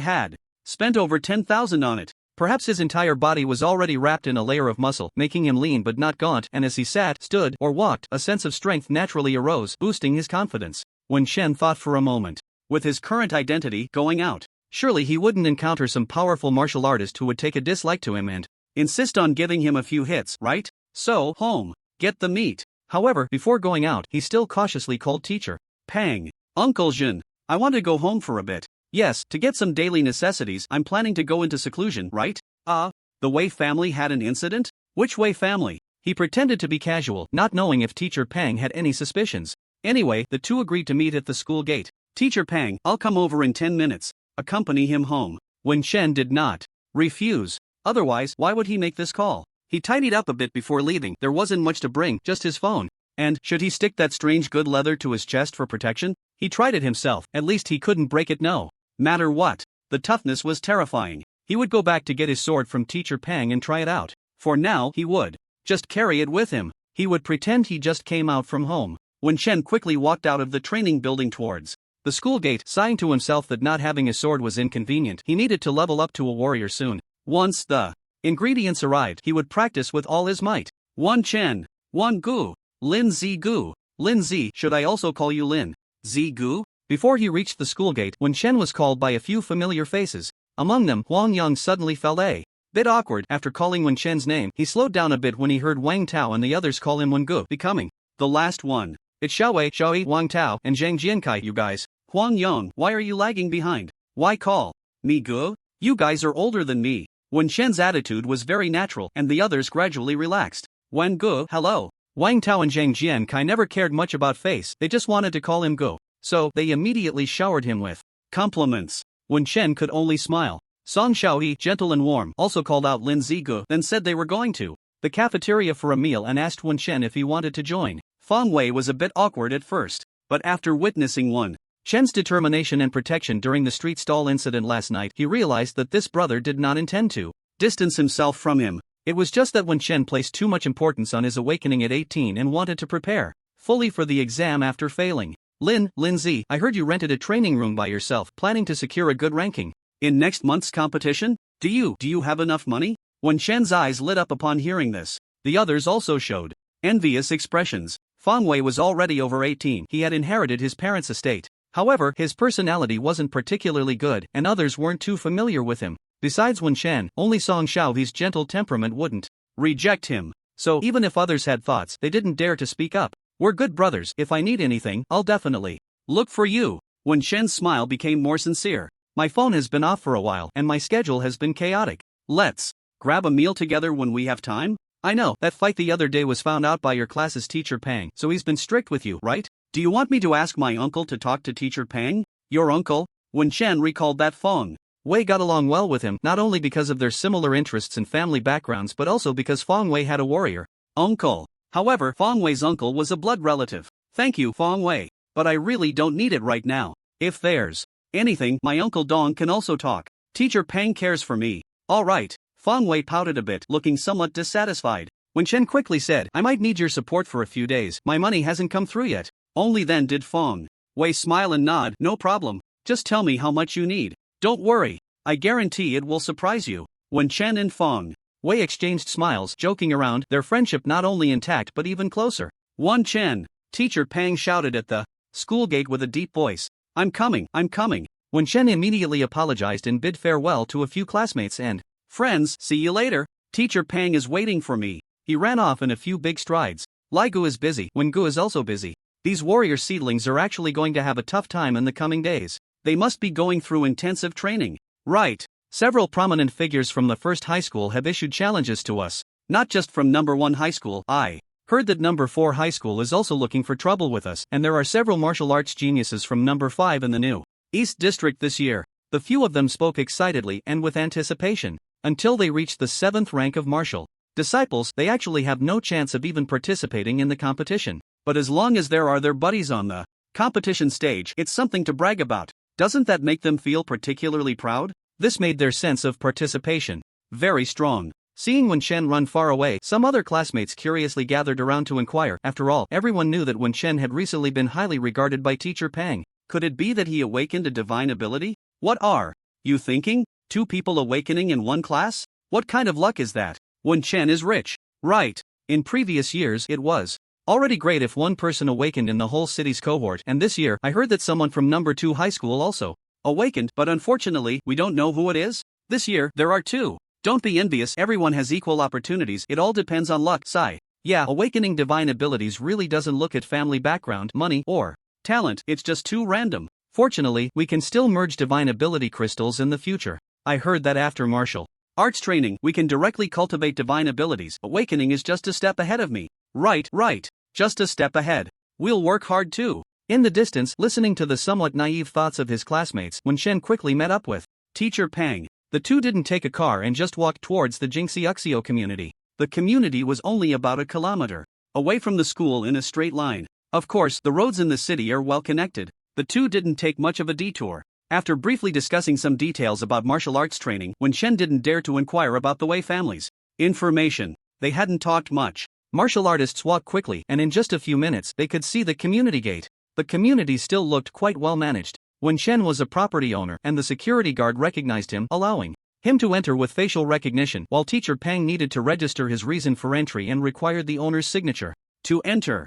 had spent over 10,000 on it. Perhaps his entire body was already wrapped in a layer of muscle, making him lean but not gaunt, and as he sat, stood, or walked, a sense of strength naturally arose, boosting his confidence. Wen Shen thought for a moment. With his current identity going out, surely he wouldn't encounter some powerful martial artist who would take a dislike to him and insist on giving him a few hits, right? So, home. Get the meat. However, before going out, he still cautiously called Teacher Pang. Uncle Jin, I want to go home for a bit. Yes, to get some daily necessities. I'm planning to go into seclusion, right? The Wei family had an incident? Which Wei family? He pretended to be casual, not knowing if Teacher Pang had any suspicions. Anyway, the two agreed to meet at the school gate. Teacher Pang, I'll come over in 10 minutes. Accompany him home. Wen Shen did not refuse. Otherwise, why would he make this call? He tidied up a bit before leaving. There wasn't much to bring, just his phone. And, should he stick that strange good leather to his chest for protection? He tried it himself, at least he couldn't break it no matter what. The toughness was terrifying. He would go back to get his sword from Teacher Pang and try it out. For now, he would just carry it with him. He would pretend he just came out from home. Wen Shen quickly walked out of the training building towards the school gate, sighing to himself that not having a sword was inconvenient. He needed to level up to a warrior soon. Once the ingredients arrived, he would practice with all his might. Wan Chen, Wan Gu, Lin Zi Gu, Lin Zi, should I also call you Lin Zi Gu? Before he reached the school gate, Wen Shen was called by a few familiar faces. Among them, Huang Yang suddenly felt a bit awkward. After calling Wen Shen's name, he slowed down a bit when he heard Wang Tao and the others call him Wen Gu, becoming the last one. It's Xiaowei, Xiaoyi, Wang Tao, and Zhang Jiankai, you guys. Huang Yang, why are you lagging behind? Why call me Gu? You guys are older than me. Wen Shen's attitude was very natural, and the others gradually relaxed. Wen Gu, hello. Wang Tao and Zhang Jiankai never cared much about face, they just wanted to call him Gu. So, they immediately showered him with compliments. Wen Shen could only smile. Song Xiaoyi, gentle and warm, also called out Lin Zigu, then said they were going to the cafeteria for a meal and asked Wen Shen if he wanted to join. Fang Wei was a bit awkward at first, but after witnessing Wen Shen's determination and protection during the street stall incident last night, he realized that this brother did not intend to distance himself from him. It was just that Wen Shen placed too much importance on his awakening at 18 and wanted to prepare fully for the exam after failing. Lindsay, I heard you rented a training room by yourself, planning to secure a good ranking in next month's competition? Do you have enough money? Wen Shen's eyes lit up upon hearing this. The others also showed envious expressions. Fang Wei was already over 18, he had inherited his parents' estate. However, his personality wasn't particularly good, and others weren't too familiar with him. Besides Wen Shen, only Song Xiaoyi's gentle temperament wouldn't reject him. So even if others had thoughts, they didn't dare to speak up. We're good brothers, if I need anything, I'll definitely look for you. Wen Shen's smile became more sincere. My phone has been off for a while, and my schedule has been chaotic. Let's grab a meal together when we have time? I know, that fight the other day was found out by your class's Teacher Pang, so he's been strict with you, right? Do you want me to ask my uncle to talk to Teacher Pang? Your uncle? Wen Shen recalled that Feng Wei got along well with him, not only because of their similar interests and family backgrounds but also because Feng Wei had a warrior uncle. However, Feng Wei's uncle was a blood relative. Thank you, Feng Wei, but I really don't need it right now. If there's anything, my uncle Dong can also talk. Teacher Pang cares for me. Alright. Feng Wei pouted a bit, looking somewhat dissatisfied. Wen Shen quickly said, I might need your support for a few days, my money hasn't come through yet. Only then did Feng Wei smile and nod, no problem. Just tell me how much you need. Don't worry. I guarantee it will surprise you. Wen Shen and Feng Wei exchanged smiles, joking around, their friendship not only intact but even closer. Wan Chen, Teacher Pang shouted at the school gate with a deep voice. I'm coming. Wen Shen immediately apologized and bid farewell to a few classmates and friends. See you later. Teacher Pang is waiting for me. He ran off in a few big strides. Lai Gu is busy, Wen Gu is also busy. These warrior seedlings are actually going to have a tough time in the coming days. They must be going through intensive training. Right. Several prominent figures from the first high school have issued challenges to us. Not just from number 1 high school. I heard that number 4 high school is also looking for trouble with us, and there are several martial arts geniuses from number 5 in the new East District this year. The few of them spoke excitedly and with anticipation. Until they reached the 7th rank of martial disciples, they actually have no chance of even participating in the competition. But as long as there are their buddies on the competition stage, it's something to brag about. Doesn't that make them feel particularly proud? This made their sense of participation very strong. Seeing Wen Shen run far away, some other classmates curiously gathered around to inquire. After all, everyone knew that Wen Shen had recently been highly regarded by Teacher Pang. Could it be that he awakened a divine ability? What are you thinking? Two people awakening in one class? What kind of luck is that? When Chen is rich. Right. In previous years it was already great if one person awakened in the whole city's cohort, and this year I heard that someone from number 2 high school also awakened, but unfortunately we don't know who it is. This year there are 2. Don't be envious, everyone has equal opportunities, it all depends on luck. Sigh. Yeah, awakening divine abilities really doesn't look at family background, money, or talent, it's just too random. Fortunately, we can still merge divine ability crystals in the future. I heard that after martial arts training, we can directly cultivate divine abilities. Awakening is just a step ahead of me. Right, just a step ahead. We'll work hard too. In the distance, listening to the somewhat naive thoughts of his classmates, Wen Shen quickly met up with Teacher Pang. The two didn't take a car and just walked towards the Jingxiuxiu community. The community was only about a kilometer away from the school in a straight line. Of course, the roads in the city are well connected. The two didn't take much of a detour. After briefly discussing some details about martial arts training, Wen Shen didn't dare to inquire about the Wei family's information. They hadn't talked much. Martial artists walked quickly, and in just a few minutes they could see the community gate. The community still looked quite well managed. Wen Shen was a property owner, and the security guard recognized him, allowing him to enter with facial recognition, while Teacher Pang needed to register his reason for entry and required the owner's signature to enter.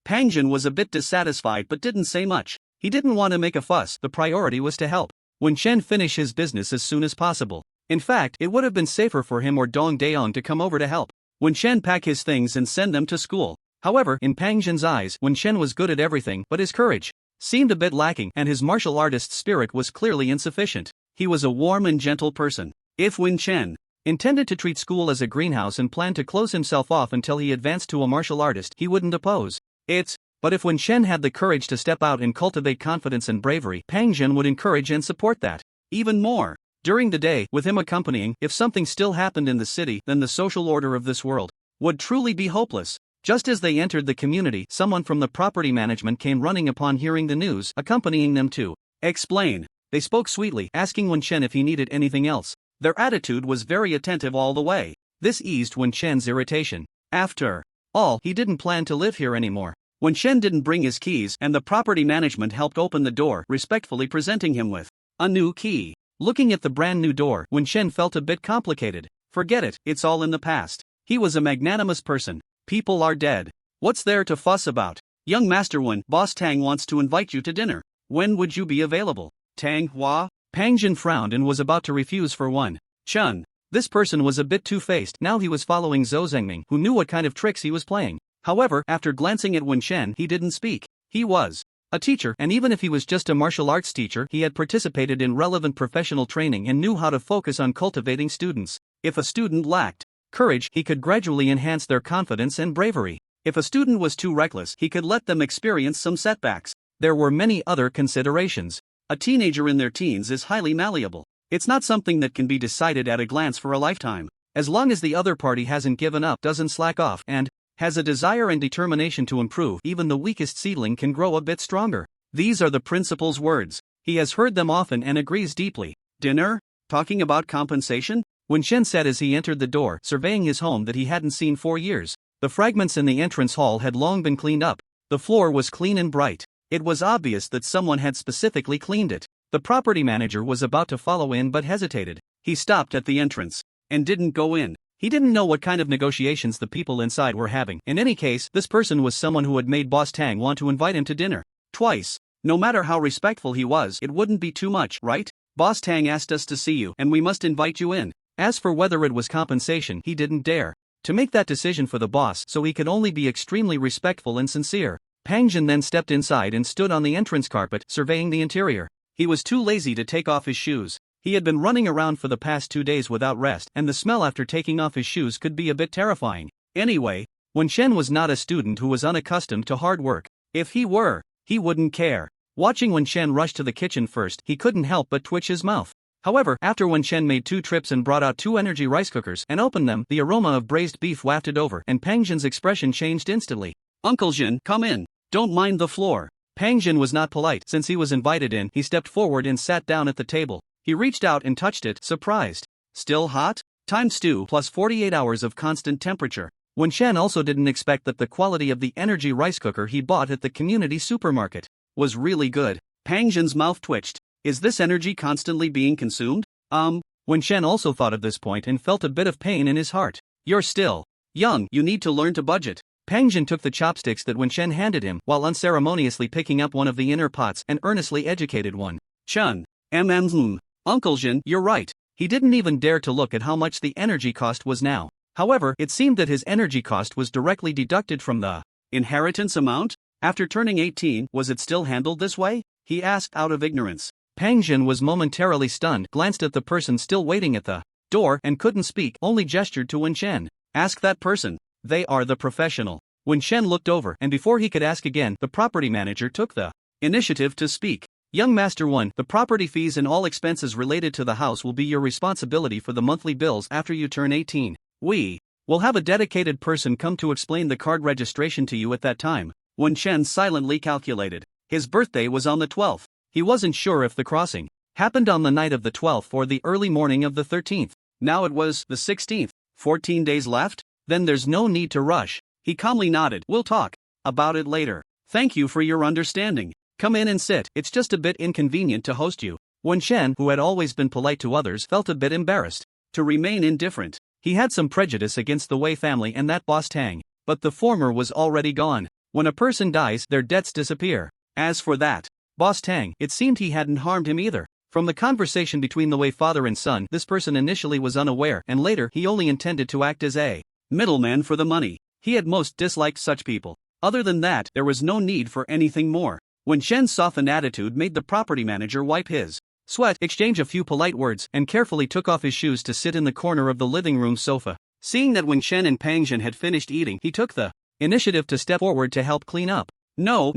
Pangjin was a bit dissatisfied but didn't say much. He didn't want to make a fuss, the priority was to help Wen Shen finish his business as soon as possible. In fact, it would have been safer for him or Dong Daong to come over to help Wen Shen pack his things and send them to school. However, in Pangjin's eyes, Wen Shen was good at everything, but his courage seemed a bit lacking, and his martial artist spirit was clearly insufficient. He was a warm and gentle person. If Wen Shen intended to treat school as a greenhouse and planned to close himself off until he advanced to a martial artist, he wouldn't oppose it. But if Wen Shen had the courage to step out and cultivate confidence and bravery, Pangjin would encourage and support that even more. During the day, with him accompanying, if something still happened in the city, then the social order of this world would truly be hopeless. Just as they entered the community, someone from the property management came running upon hearing the news, accompanying them to explain. They spoke sweetly, asking Wen Shen if he needed anything else. Their attitude was very attentive all the way. This eased Wen Shen's irritation. After all, he didn't plan to live here anymore. Wen Shen didn't bring his keys, and the property management helped open the door, respectfully presenting him with a new key. Looking at the brand new door, Wen Shen felt a bit complicated. Forget it, it's all in the past. He was a magnanimous person. People are dead. What's there to fuss about? Young Master Wen, Boss Tang wants to invite you to dinner. When would you be available? Tang Hua? Pangjin frowned and was about to refuse for one. Chun. This person was a bit two-faced. Now he was following Zhou Zhengming, who knew what kind of tricks he was playing. However, after glancing at Wen Shen, he didn't speak. He was a teacher, and even if he was just a martial arts teacher, he had participated in relevant professional training and knew how to focus on cultivating students. If a student lacked courage, he could gradually enhance their confidence and bravery. If a student was too reckless, he could let them experience some setbacks. There were many other considerations. A teenager in their teens is highly malleable. It's not something that can be decided at a glance for a lifetime. As long as the other party hasn't given up, doesn't slack off, and has a desire and determination to improve, even the weakest seedling can grow a bit stronger. These are the principal's words. He has heard them often and agrees deeply. Dinner? Talking about compensation? Wen Shen said as he entered the door, surveying his home that he hadn't seen for years. The fragments in the entrance hall had long been cleaned up. The floor was clean and bright. It was obvious that someone had specifically cleaned it. The property manager was about to follow in but hesitated. He stopped at the entrance and didn't go in. He didn't know what kind of negotiations the people inside were having. In any case, this person was someone who had made Boss Tang want to invite him to dinner twice. No matter how respectful he was, it wouldn't be too much, right? Boss Tang asked us to see you, and we must invite you in. As for whether it was compensation, he didn't dare to make that decision for the boss, so he could only be extremely respectful and sincere. Pangjin then stepped inside and stood on the entrance carpet, surveying the interior. He was too lazy to take off his shoes. He had been running around for the past 2 days without rest, and the smell after taking off his shoes could be a bit terrifying. Anyway, Wen Shen was not a student who was unaccustomed to hard work. If he were, he wouldn't care. Watching Wen Shen rush to the kitchen first, he couldn't help but twitch his mouth. However, after Wen Shen made 2 trips and brought out 2 energy rice cookers and opened them, the aroma of braised beef wafted over, and Pangjin's expression changed instantly. Uncle Jin, come in. Don't mind the floor. Pangjin was not polite. Since he was invited in, he stepped forward and sat down at the table. He reached out and touched it, surprised. Still hot? Time stew plus 48 hours of constant temperature. Wen Shen also didn't expect that the quality of the energy rice cooker he bought at the community supermarket was really good. Pang Zhen's mouth twitched. Is this energy constantly being consumed? Wen Shen also thought of this point and felt a bit of pain in his heart. You're still young, you need to learn to budget. Pang Zhen took the chopsticks that Wen Shen handed him while unceremoniously picking up one of the inner pots and earnestly educated one. Chun. Uncle Zhen, you're right. He didn't even dare to look at how much the energy cost was now. However, it seemed that his energy cost was directly deducted from the inheritance amount? After turning 18, was it still handled this way? He asked out of ignorance. Pang Zhen was momentarily stunned, glanced at the person still waiting at the door and couldn't speak, only gestured to Wen Shen. Ask that person. They are the professional. Wen Shen looked over and before he could ask again, the property manager took the initiative to speak. Young Master 1, the property fees and all expenses related to the house will be your responsibility for the monthly bills after you turn 18. We will have a dedicated person come to explain the card registration to you at that time. Wen Shen silently calculated. His birthday was on the 12th. He wasn't sure if the crossing happened on the night of the 12th or the early morning of the 13th. Now it was the 16th. 14 days left? Then there's no need to rush. He calmly nodded. We'll talk about it later. Thank you for your understanding. Come in and sit, it's just a bit inconvenient to host you. Wen Shen, who had always been polite to others, felt a bit embarrassed to remain indifferent. He had some prejudice against the Wei family and that boss Tang, but the former was already gone. When a person dies, their debts disappear. As for that boss Tang, it seemed he hadn't harmed him either. From the conversation between the Wei father and son, this person initially was unaware and later he only intended to act as a middleman for the money. He had most disliked such people. Other than that, there was no need for anything more. Wen Shen's softened attitude made the property manager wipe his sweat, exchange a few polite words, and carefully took off his shoes to sit in the corner of the living room sofa. Seeing that Wen Shen and Pang Zhen had finished eating, he took the initiative to step forward to help clean up. No.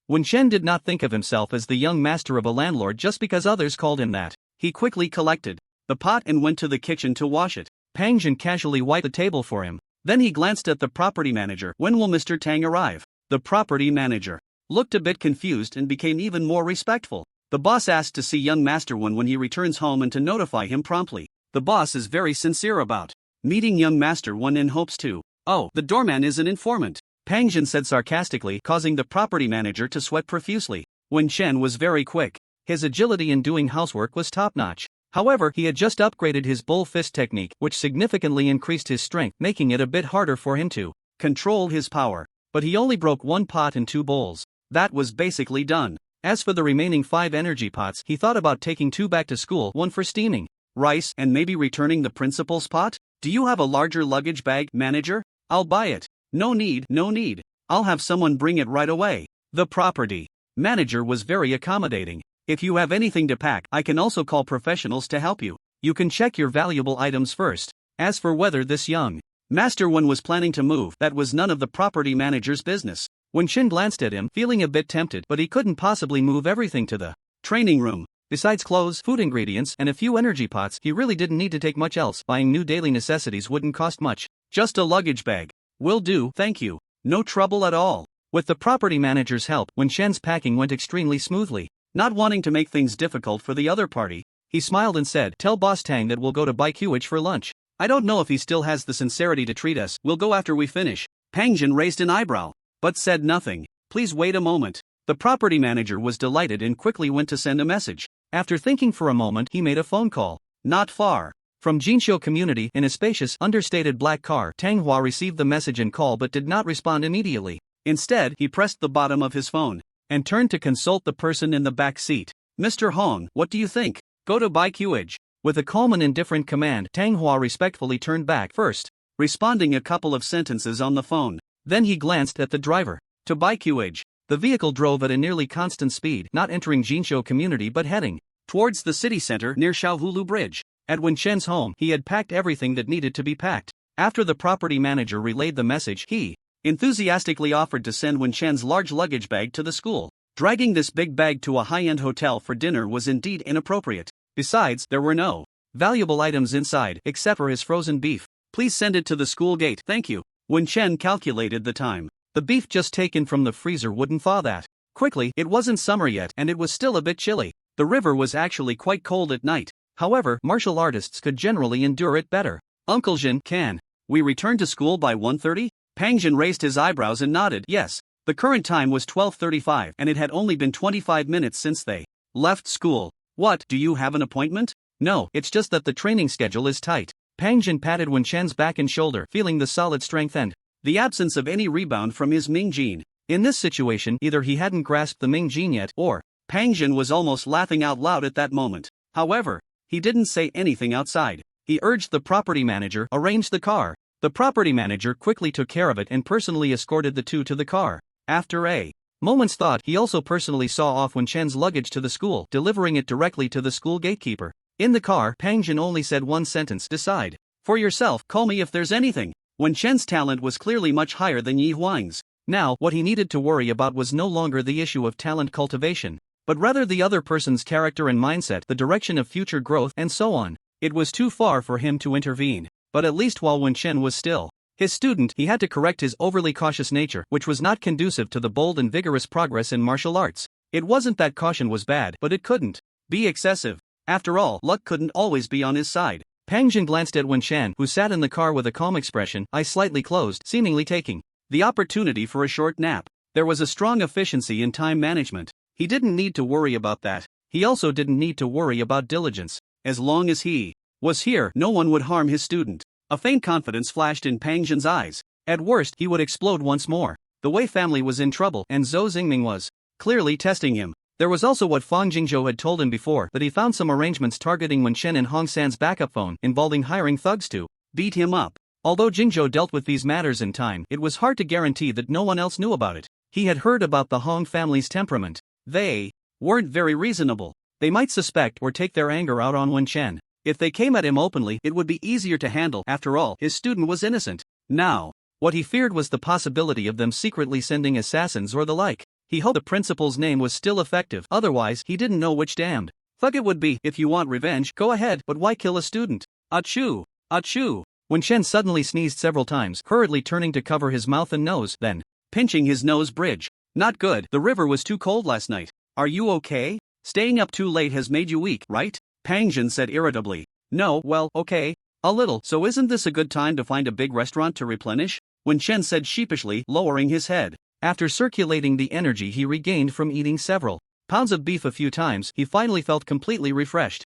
Wen Shen did not think of himself as the young master of a landlord just because others called him that. He quickly collected the pot and went to the kitchen to wash it. Pang Zhen casually wiped the table for him. Then he glanced at the property manager. When will Mr. Tang arrive? The property manager looked a bit confused and became even more respectful. The boss asked to see young Master One when he returns home and to notify him promptly. The boss is very sincere about meeting young Master One and hopes to. Oh, the doorman is an informant, Pang Zhen said sarcastically, causing the property manager to sweat profusely. Wen Shen was very quick. His agility in doing housework was top-notch. However, he had just upgraded his bull fist technique, which significantly increased his strength, making it a bit harder for him to control his power. But he only broke one pot and 2 bowls. That was basically done. As for the remaining 5 energy pots, he thought about taking 2 back to school, 1 for steaming rice and maybe returning the principal's pot. Do you have a larger luggage bag, manager? I'll buy it. No need. I'll have someone bring it right away. The property manager was very accommodating. If you have anything to pack, I can also call professionals to help you. You can check your valuable items first. As for whether this young Master One was planning to move, that was none of the property manager's business. Wen Shen glanced at him, feeling a bit tempted, but he couldn't possibly move everything to the training room. Besides clothes, food ingredients, and a few energy pots, he really didn't need to take much else. Buying new daily necessities wouldn't cost much. Just a luggage bag. Will do, thank you. No trouble at all. With the property manager's help, Wen Shen's packing went extremely smoothly. Not wanting to make things difficult for the other party, he smiled and said, "Tell Boss Tang that we'll go to Baiqiuage for lunch. I don't know if he still has the sincerity to treat us. We'll go after we finish." Pang Zhen raised an eyebrow, but said nothing. Please wait a moment. The property manager was delighted and quickly went to send a message. After thinking for a moment, he made a phone call. Not far from Jinqiu community, in a spacious, understated black car, Tang Hua received the message and call but did not respond immediately. Instead, he pressed the bottom of his phone and turned to consult the person in the back seat. "Mr. Hong, what do you think? Go to Baiqiuage." With a calm and indifferent command, Tang Hua respectfully turned back, first responding a couple of sentences on the phone. Then he glanced at the driver. To Baiqiuage. The vehicle drove at a nearly constant speed, not entering Jinqiu community but heading towards the city center near Shaohulu Bridge. At Wen Shen's home, he had packed everything that needed to be packed. After the property manager relayed the message, he enthusiastically offered to send Wen Shen's large luggage bag to the school. Dragging this big bag to a high-end hotel for dinner was indeed inappropriate. Besides, there were no valuable items inside, except for his frozen beef. "Please send it to the school gate, thank you." Wen Shen calculated the time. The beef just taken from the freezer wouldn't thaw that quickly. It wasn't summer yet, and it was still a bit chilly. The river was actually quite cold at night. However, martial artists could generally endure it better. "Uncle Jin, can we return to school by 1:30? Pang Zhen raised his eyebrows and nodded. "Yes, The current time was 12:35 and it had only been 25 minutes since they left school. What, do you have an appointment? No, it's just that the training schedule is tight. Pang Jin patted Wen Chen's back and shoulder, feeling the solid strength and the absence of any rebound from his Ming gene. In this situation, either he hadn't grasped the Ming gene yet, or Pang Jin was almost laughing out loud at that moment. However, he didn't say anything outside. He urged the property manager arrange the car. The property manager quickly took care of it and personally escorted the two to the car. After a moment's thought, he also personally saw off Wen Chen's luggage to the school, delivering it directly to the school gatekeeper. In the car, Pang Jin only said one sentence: decide for yourself, call me if there's anything. Wen Chen's talent was clearly much higher than Yi Huang's. Now, what he needed to worry about was no longer the issue of talent cultivation, but rather the other person's character and mindset, the direction of future growth, and so on. It was too far for him to intervene, but at least while Wen Chen was still his student, he had to correct his overly cautious nature, which was not conducive to the bold and vigorous progress in martial arts. It wasn't that caution was bad, but it couldn't be excessive. After all, luck couldn't always be on his side. Pang Jin glanced at Wen Chen, who sat in the car with a calm expression, eyes slightly closed, seemingly taking the opportunity for a short nap. There was a strong efficiency in time management. He didn't need to worry about that. He also didn't need to worry about diligence. As long as he was here, no one would harm his student. A faint confidence flashed in Pang Jin's eyes. At worst, he would explode once more. The Wei family was in trouble, and Zhou Xingming was clearly testing him. There was also what Fang Jingzhou had told him before, that he found some arrangements targeting Wen Chen and Hong San's backup phone, involving hiring thugs to beat him up. Although Jingzhou dealt with these matters in time, it was hard to guarantee that no one else knew about it. He had heard about the Hong family's temperament. They weren't very reasonable. They might suspect or take their anger out on Wen Chen. If they came at him openly, it would be easier to handle. After all, his student was innocent. Now, what he feared was the possibility of them secretly sending assassins or the like. He hoped the principal's name was still effective, otherwise he didn't know which damned thug it would be. If you want revenge, go ahead, but why kill a student? Achoo! Achoo! Wen Chen suddenly sneezed several times, hurriedly turning to cover his mouth and nose, then pinching his nose bridge. Not good, the river was too cold last night. Are you okay? Staying up too late has made you weak, right? Pang Jin said irritably. No, well, okay. A little. So isn't this a good time to find a big restaurant to replenish? Wen Chen said sheepishly, lowering his head. After circulating the energy he regained from eating several pounds of beef a few times, he finally felt completely refreshed.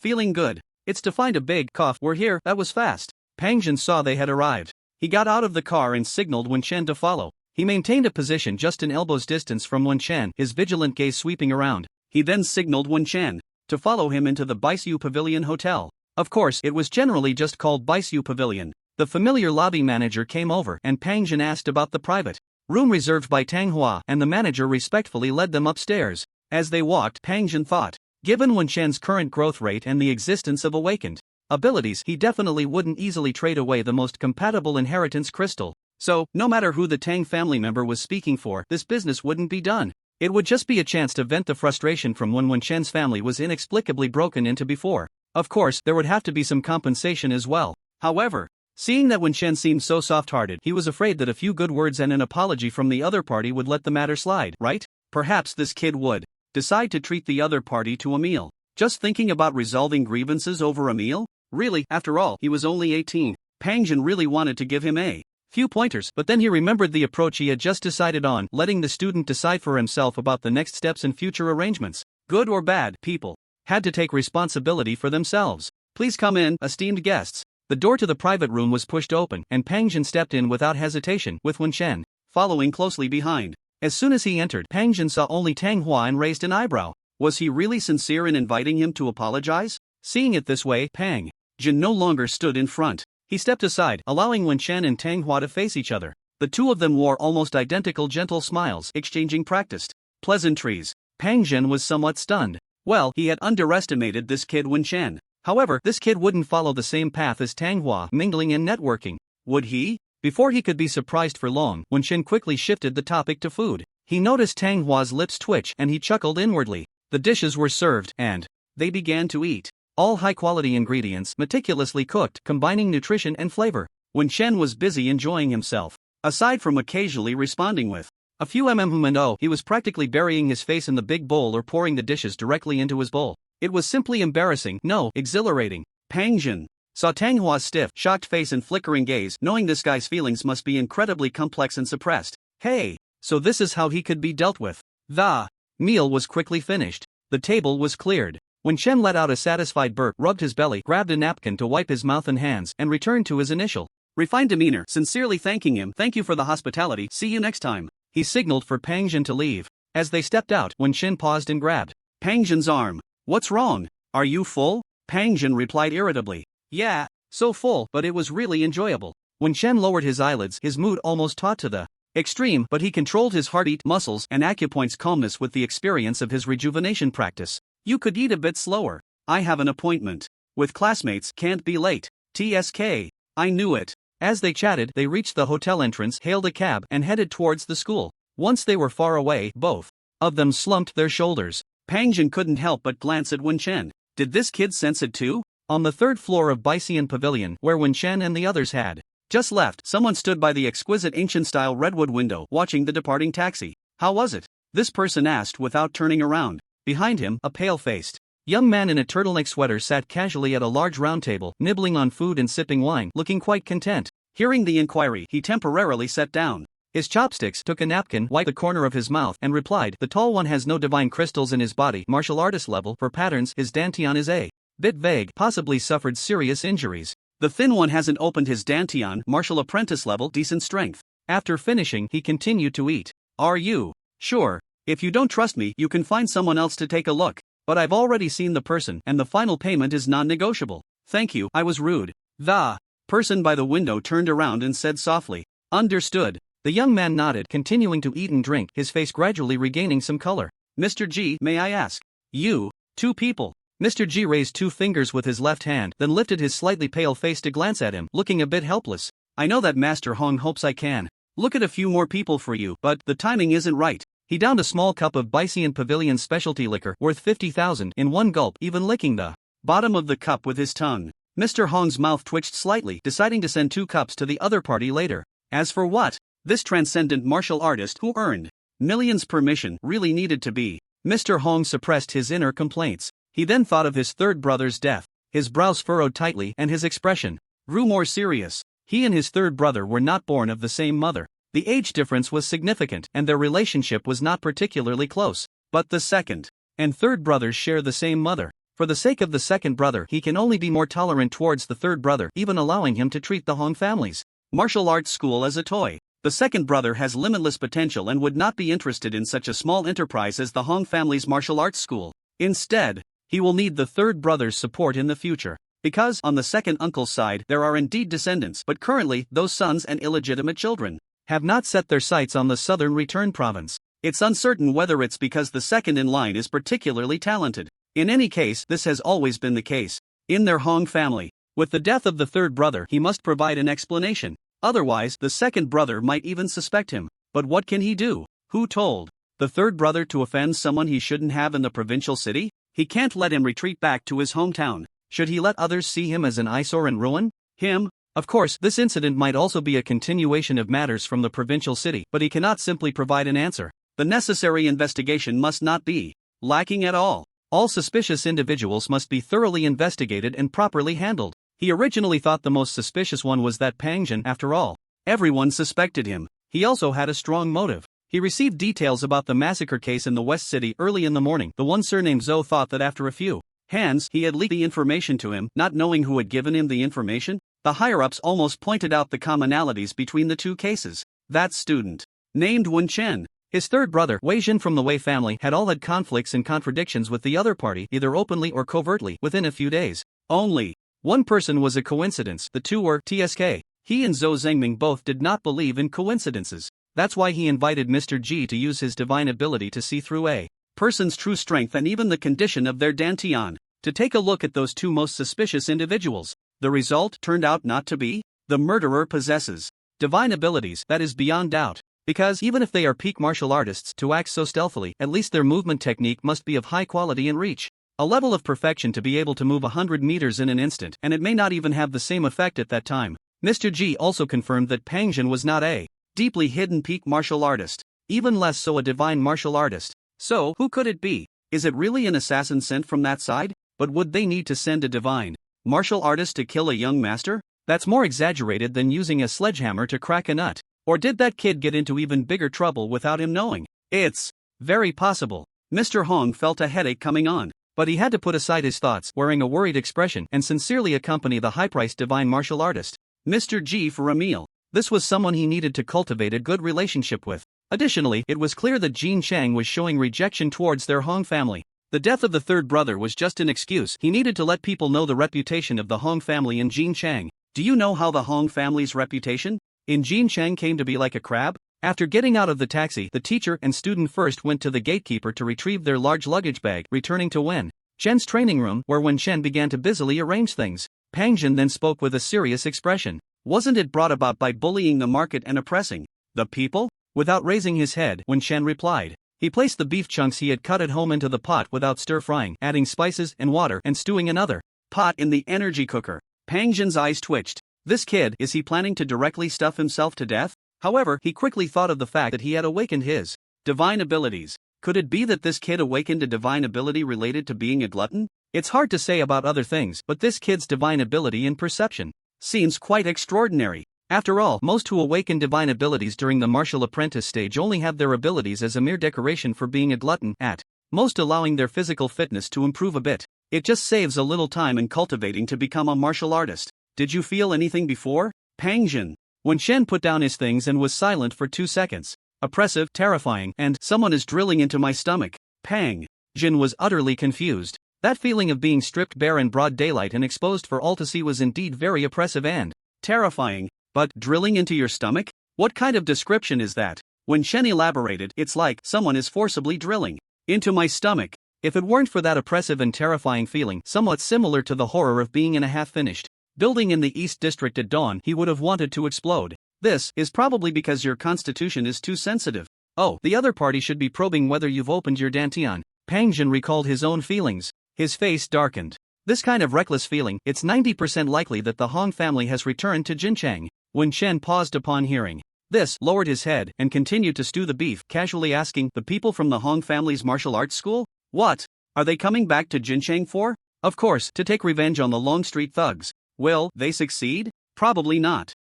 Feeling good. It's to find a big cough. We're here. That was fast. Pang Jin saw they had arrived. He got out of the car and signaled Wen Chen to follow. He maintained a position just an elbow's distance from Wen Chen, his vigilant gaze sweeping around. He then signaled Wen Chen to follow him into the Baisu Pavilion Hotel. Of course, it was generally just called Baisu Pavilion. The familiar lobby manager came over and Pang Jin asked about the private room reserved by Tang Hua, and the manager respectfully led them upstairs. As they walked, Pang Jin thought, given Wen Chen's current growth rate and the existence of awakened abilities, he definitely wouldn't easily trade away the most compatible inheritance crystal. So, no matter who the Tang family member was speaking for, this business wouldn't be done. It would just be a chance to vent the frustration from when Wen Chen's family was inexplicably broken into before. Of course, there would have to be some compensation as well. However, seeing that Wen Chen seemed so soft-hearted, he was afraid that a few good words and an apology from the other party would let the matter slide, right? Perhaps this kid would decide to treat the other party to a meal. Just thinking about resolving grievances over a meal? Really, after all, he was only 18. Pang Jin really wanted to give him a few pointers, but then he remembered the approach he had just decided on, letting the student decide for himself about the next steps and future arrangements. Good or bad, people had to take responsibility for themselves. Please come in, esteemed guests. The door to the private room was pushed open, and Pang Jin stepped in without hesitation, with Wen Chen following closely behind. As soon as he entered, Pang Jin saw only Tang Hua and raised an eyebrow. Was he really sincere in inviting him to apologize? Seeing it this way, Pang Jin no longer stood in front. He stepped aside, allowing Wen Chen and Tang Hua to face each other. The two of them wore almost identical gentle smiles, exchanging practiced pleasantries. Pang Jin was somewhat stunned. Well, he had underestimated this kid Wen Chen. However, this kid wouldn't follow the same path as Tang Hua, mingling and networking. Would he? Before he could be surprised for long, Wen Chen quickly shifted the topic to food. He noticed Tang Hua's lips twitch and he chuckled inwardly. The dishes were served, and they began to eat. All high-quality ingredients, meticulously cooked, combining nutrition and flavor. Wen Chen was busy enjoying himself. Aside from occasionally responding with a few and oh, he was practically burying his face in the big bowl or pouring the dishes directly into his bowl. It was simply embarrassing, no, exhilarating. Pang Jin saw Tang Hua's stiff, shocked face and flickering gaze, knowing this guy's feelings must be incredibly complex and suppressed. Hey, so this is how he could be dealt with. The meal was quickly finished. The table was cleared. When Chen let out a satisfied burp, rubbed his belly, grabbed a napkin to wipe his mouth and hands, and returned to his initial refined demeanor, sincerely thanking him. Thank you for the hospitality, see you next time. He signaled for Pang Jin to leave. As they stepped out, Wen Chen paused and grabbed Pang Jin's arm. What's wrong? Are you full? Pang Jin replied irritably. Yeah, so full, but it was really enjoyable. When Chen lowered his eyelids, his mood almost taut to the extreme, but he controlled his heartbeat, muscles, and acupoint's calmness with the experience of his rejuvenation practice. You could eat a bit slower. I have an appointment with classmates, can't be late. TSK. I knew it. As they chatted, they reached the hotel entrance, hailed a cab, and headed towards the school. Once they were far away, both of them slumped their shoulders. Pang Jin couldn't help but glance at Wen Chen. Did this kid sense it too? On the third floor of Baixian Pavilion, where Wen Chen and the others had just left, someone stood by the exquisite ancient-style redwood window, watching the departing taxi. How was it? This person asked without turning around. Behind him, a pale-faced young man in a turtleneck sweater sat casually at a large round table, nibbling on food and sipping wine, looking quite content. Hearing the inquiry, he temporarily sat down. His chopsticks, took a napkin, wiped the corner of his mouth, and replied, the tall one has no divine crystals in his body, martial artist level, for patterns, his dantian is a bit vague, possibly suffered serious injuries. The thin one hasn't opened his dantian, martial apprentice level, decent strength. After finishing, he continued to eat. Are you sure? If you don't trust me, you can find someone else to take a look. But I've already seen the person, and the final payment is non-negotiable. Thank you, I was rude. The person by the window turned around and said softly, understood. The young man nodded, continuing to eat and drink, his face gradually regaining some color. Mr. G, may I ask? You, two people. Mr. G raised two fingers with his left hand, then lifted his slightly pale face to glance at him, looking a bit helpless. I know that Master Hong hopes I can look at a few more people for you, but the timing isn't right. He downed a small cup of Baixian Pavilion specialty liquor, worth 50,000, in one gulp, even licking the bottom of the cup with his tongue. Mr. Hong's mouth twitched slightly, deciding to send 2 cups to the other party later. As for what this transcendent martial artist who earned millions permission really needed to be, Mr. Hong suppressed his inner complaints. He then thought of his third brother's death. His brows furrowed tightly, and his expression grew more serious. He and his third brother were not born of the same mother. The age difference was significant, and their relationship was not particularly close. But the second and third brothers share the same mother. For the sake of the second brother, he can only be more tolerant towards the third brother, even allowing him to treat the Hong family's martial arts school as a toy. The second brother has limitless potential and would not be interested in such a small enterprise as the Hong family's martial arts school. Instead, he will need the third brother's support in the future. Because, on the second uncle's side, there are indeed descendants, but currently, those sons and illegitimate children have not set their sights on the southern return province. It's uncertain whether it's because the second in line is particularly talented. In any case, this has always been the case in their Hong family. With the death of the third brother, he must provide an explanation. Otherwise, the second brother might even suspect him. But what can he do? Who told the third brother to offend someone he shouldn't have in the provincial city? He can't let him retreat back to his hometown. Should he let others see him as an eyesore and ruin him? Of course, this incident might also be a continuation of matters from the provincial city, but he cannot simply provide an answer. The necessary investigation must not be lacking at all. All suspicious individuals must be thoroughly investigated and properly handled. He originally thought the most suspicious one was that Pang Jin. After all, everyone suspected him. He also had a strong motive. He received details about the massacre case in the West City early in the morning. The one surnamed Zhou thought that after a few hands, he had leaked the information to him, not knowing who had given him the information. The higher-ups almost pointed out the commonalities between the two cases. That student, named Wen Chen, his third brother, Wei Jin from the Wei family, had all had conflicts and contradictions with the other party, either openly or covertly, within a few days. Only one person was a coincidence. The two were TSK. He and Zhou Zhengming both did not believe in coincidences. That's why he invited Mr. G to use his divine ability to see through a person's true strength and even the condition of their dantian, to take a look at those two most suspicious individuals. The result turned out not to be. The murderer possesses divine abilities, that is beyond doubt. Because even if they are peak martial artists to act so stealthily, at least their movement technique must be of high quality and reach a level of perfection to be able to move 100 meters in an instant, and it may not even have the same effect at that time. Mr. G also confirmed that Pang Jin was not a deeply hidden peak martial artist, even less so a divine martial artist. So, who could it be? Is it really an assassin sent from that side? But would they need to send a divine martial artist to kill a young master? That's more exaggerated than using a sledgehammer to crack a nut. Or did that kid get into even bigger trouble without him knowing? It's very possible. Mr. Hong felt a headache coming on, but he had to put aside his thoughts, wearing a worried expression, and sincerely accompany the high-priced divine martial artist, Mr. G, for a meal. This was someone he needed to cultivate a good relationship with. Additionally, it was clear that Jin Chang was showing rejection towards their Hong family. The death of the third brother was just an excuse. He needed to let people know the reputation of the Hong family in Jin Chang. Do you know how the Hong family's reputation in Jin Chang came to be like a crab? After getting out of the taxi, the teacher and student first went to the gatekeeper to retrieve their large luggage bag, returning to Wen Chen's training room, where Wen Chen began to busily arrange things. Pang Jin then spoke with a serious expression. Wasn't it brought about by bullying the market and oppressing the people? Without raising his head, Wen Chen replied. He placed the beef chunks he had cut at home into the pot without stir-frying, adding spices and water and stewing another pot in the energy cooker. Pang Jin's eyes twitched. This kid, is he planning to directly stuff himself to death? However, he quickly thought of the fact that he had awakened his divine abilities. Could it be that this kid awakened a divine ability related to being a glutton? It's hard to say about other things, but this kid's divine ability in perception seems quite extraordinary. After all, most who awaken divine abilities during the martial apprentice stage only have their abilities as a mere decoration for being a glutton, at most allowing their physical fitness to improve a bit. It just saves a little time in cultivating to become a martial artist. Did you feel anything before? Pang Jin. When Shen put down his things and was silent for 2 seconds. Oppressive, terrifying, and someone is drilling into my stomach. Pang Jin was utterly confused. That feeling of being stripped bare in broad daylight and exposed for all to see was indeed very oppressive and terrifying. But drilling into your stomach? What kind of description is that? When Shen elaborated, it's like someone is forcibly drilling into my stomach. If it weren't for that oppressive and terrifying feeling, somewhat similar to the horror of being in a half-finished building in the East District at dawn, he would have wanted to explode. This is probably because your constitution is too sensitive. Oh, the other party should be probing whether you've opened your dantian. Pang Jin recalled his own feelings. His face darkened. This kind of reckless feeling, it's 90% likely that the Hong family has returned to Jinchang. When Chen paused upon hearing this, lowered his head, and continued to stew the beef, casually asking, the people from the Hong family's martial arts school? What are they coming back to Jinchang for? Of course, to take revenge on the Long Street thugs. Will they succeed? Probably not.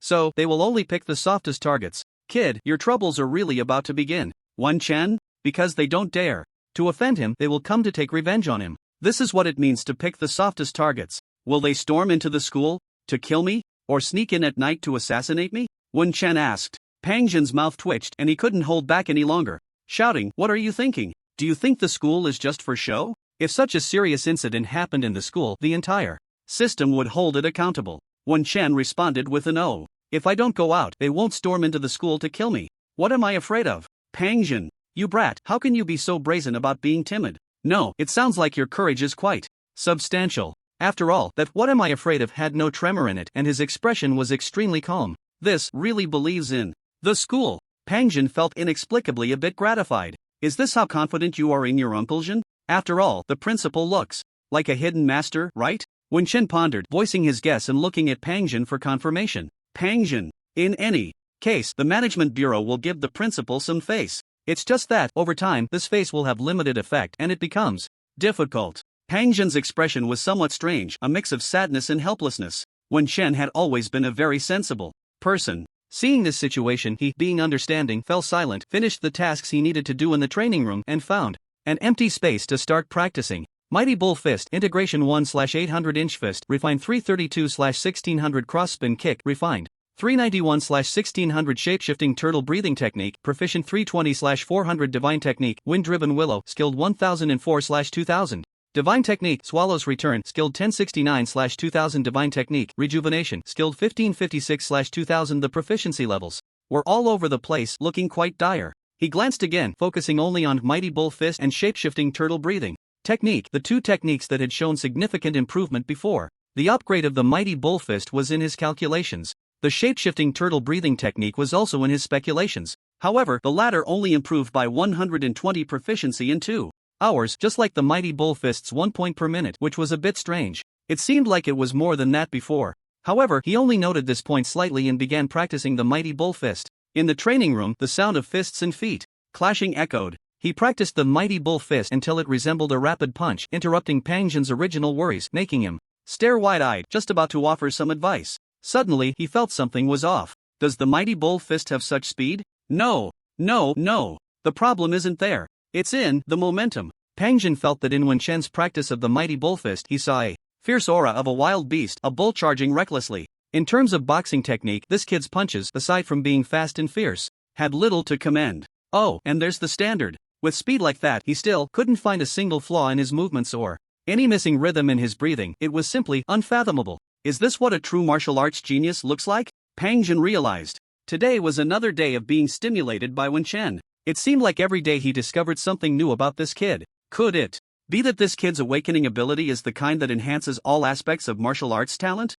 So, they will only pick the softest targets. Kid, your troubles are really about to begin. Wen Chen? Because they don't dare to offend him, they will come to take revenge on him. This is what it means to pick the softest targets. Will they storm into the school to kill me? Or sneak in at night to assassinate me? Wen Chen asked. Pang Jin's mouth twitched and he couldn't hold back any longer, shouting, what are you thinking? Do you think the school is just for show? If such a serious incident happened in the school, the entire system would hold it accountable. Wen Chen responded with an "Oh. If I don't go out, they won't storm into the school to kill me. What am I afraid of? Pang Jin, you brat, how can you be so brazen about being timid? No, it sounds like your courage is quite substantial. After all, that what am I afraid of had no tremor in it, and his expression was extremely calm. This really believes in the school. Pang Jin felt inexplicably a bit gratified. Is this how confident you are in your Uncle Jin? After all, the principal looks like a hidden master, right? When Chen pondered, voicing his guess and looking at Pang Jin for confirmation. Pang Jin, in any case, the management bureau will give the principal some face. It's just that, over time, this face will have limited effect and it becomes difficult. Pang Jin's expression was somewhat strange, a mix of sadness and helplessness. Wen Chen had always been a very sensible person. Seeing this situation, he, being understanding, fell silent, finished the tasks he needed to do in the training room, and found an empty space to start practicing. Mighty Bull Fist, Integration 1/800 Inch Fist, Refined 332/1600 Cross Spin Kick, Refined 391/1600 Shapeshifting Turtle Breathing Technique, Proficient 320/400 Divine Technique, Wind Driven Willow, Skilled 1004/2000. Divine Technique, Swallow's Return, Skilled 1069/2000 Divine Technique, Rejuvenation, Skilled 1556/2000 The proficiency levels were all over the place, looking quite dire. He glanced again, focusing only on Mighty Bull Fist and Shapeshifting Turtle Breathing Technique, the two techniques that had shown significant improvement before. The upgrade of the Mighty Bull Fist was in his calculations. The Shapeshifting Turtle Breathing Technique was also in his speculations. However, the latter only improved by 120 proficiency in 2 hours, just like the Mighty Bull Fist's 1 point per minute, which was a bit strange. It seemed like it was more than that before. However, he only noted this point slightly and began practicing the Mighty Bull Fist. In the training room, the sound of fists and feet clashing echoed. He practiced the Mighty Bull Fist until it resembled a rapid punch, interrupting Pang Jin's original worries, making him stare wide-eyed, just about to offer some advice. Suddenly, he felt something was off. Does the mighty bull fist have such speed? No. No. The problem isn't there. It's in the momentum. Pang Jin felt that in Wen Chen's practice of the mighty bull fist he saw a fierce aura of a wild beast, a bull charging recklessly. In terms of boxing technique, this kid's punches, aside from being fast and fierce, had little to commend. Oh, and there's the standard. With speed like that, he still couldn't find a single flaw in his movements or any missing rhythm in his breathing. It was simply unfathomable. Is this what a true martial arts genius looks like? Pang Jin realized. Today was another day of being stimulated by Wen Chen. It seemed like every day he discovered something new about this kid. Could it be that this kid's awakening ability is the kind that enhances all aspects of martial arts talent?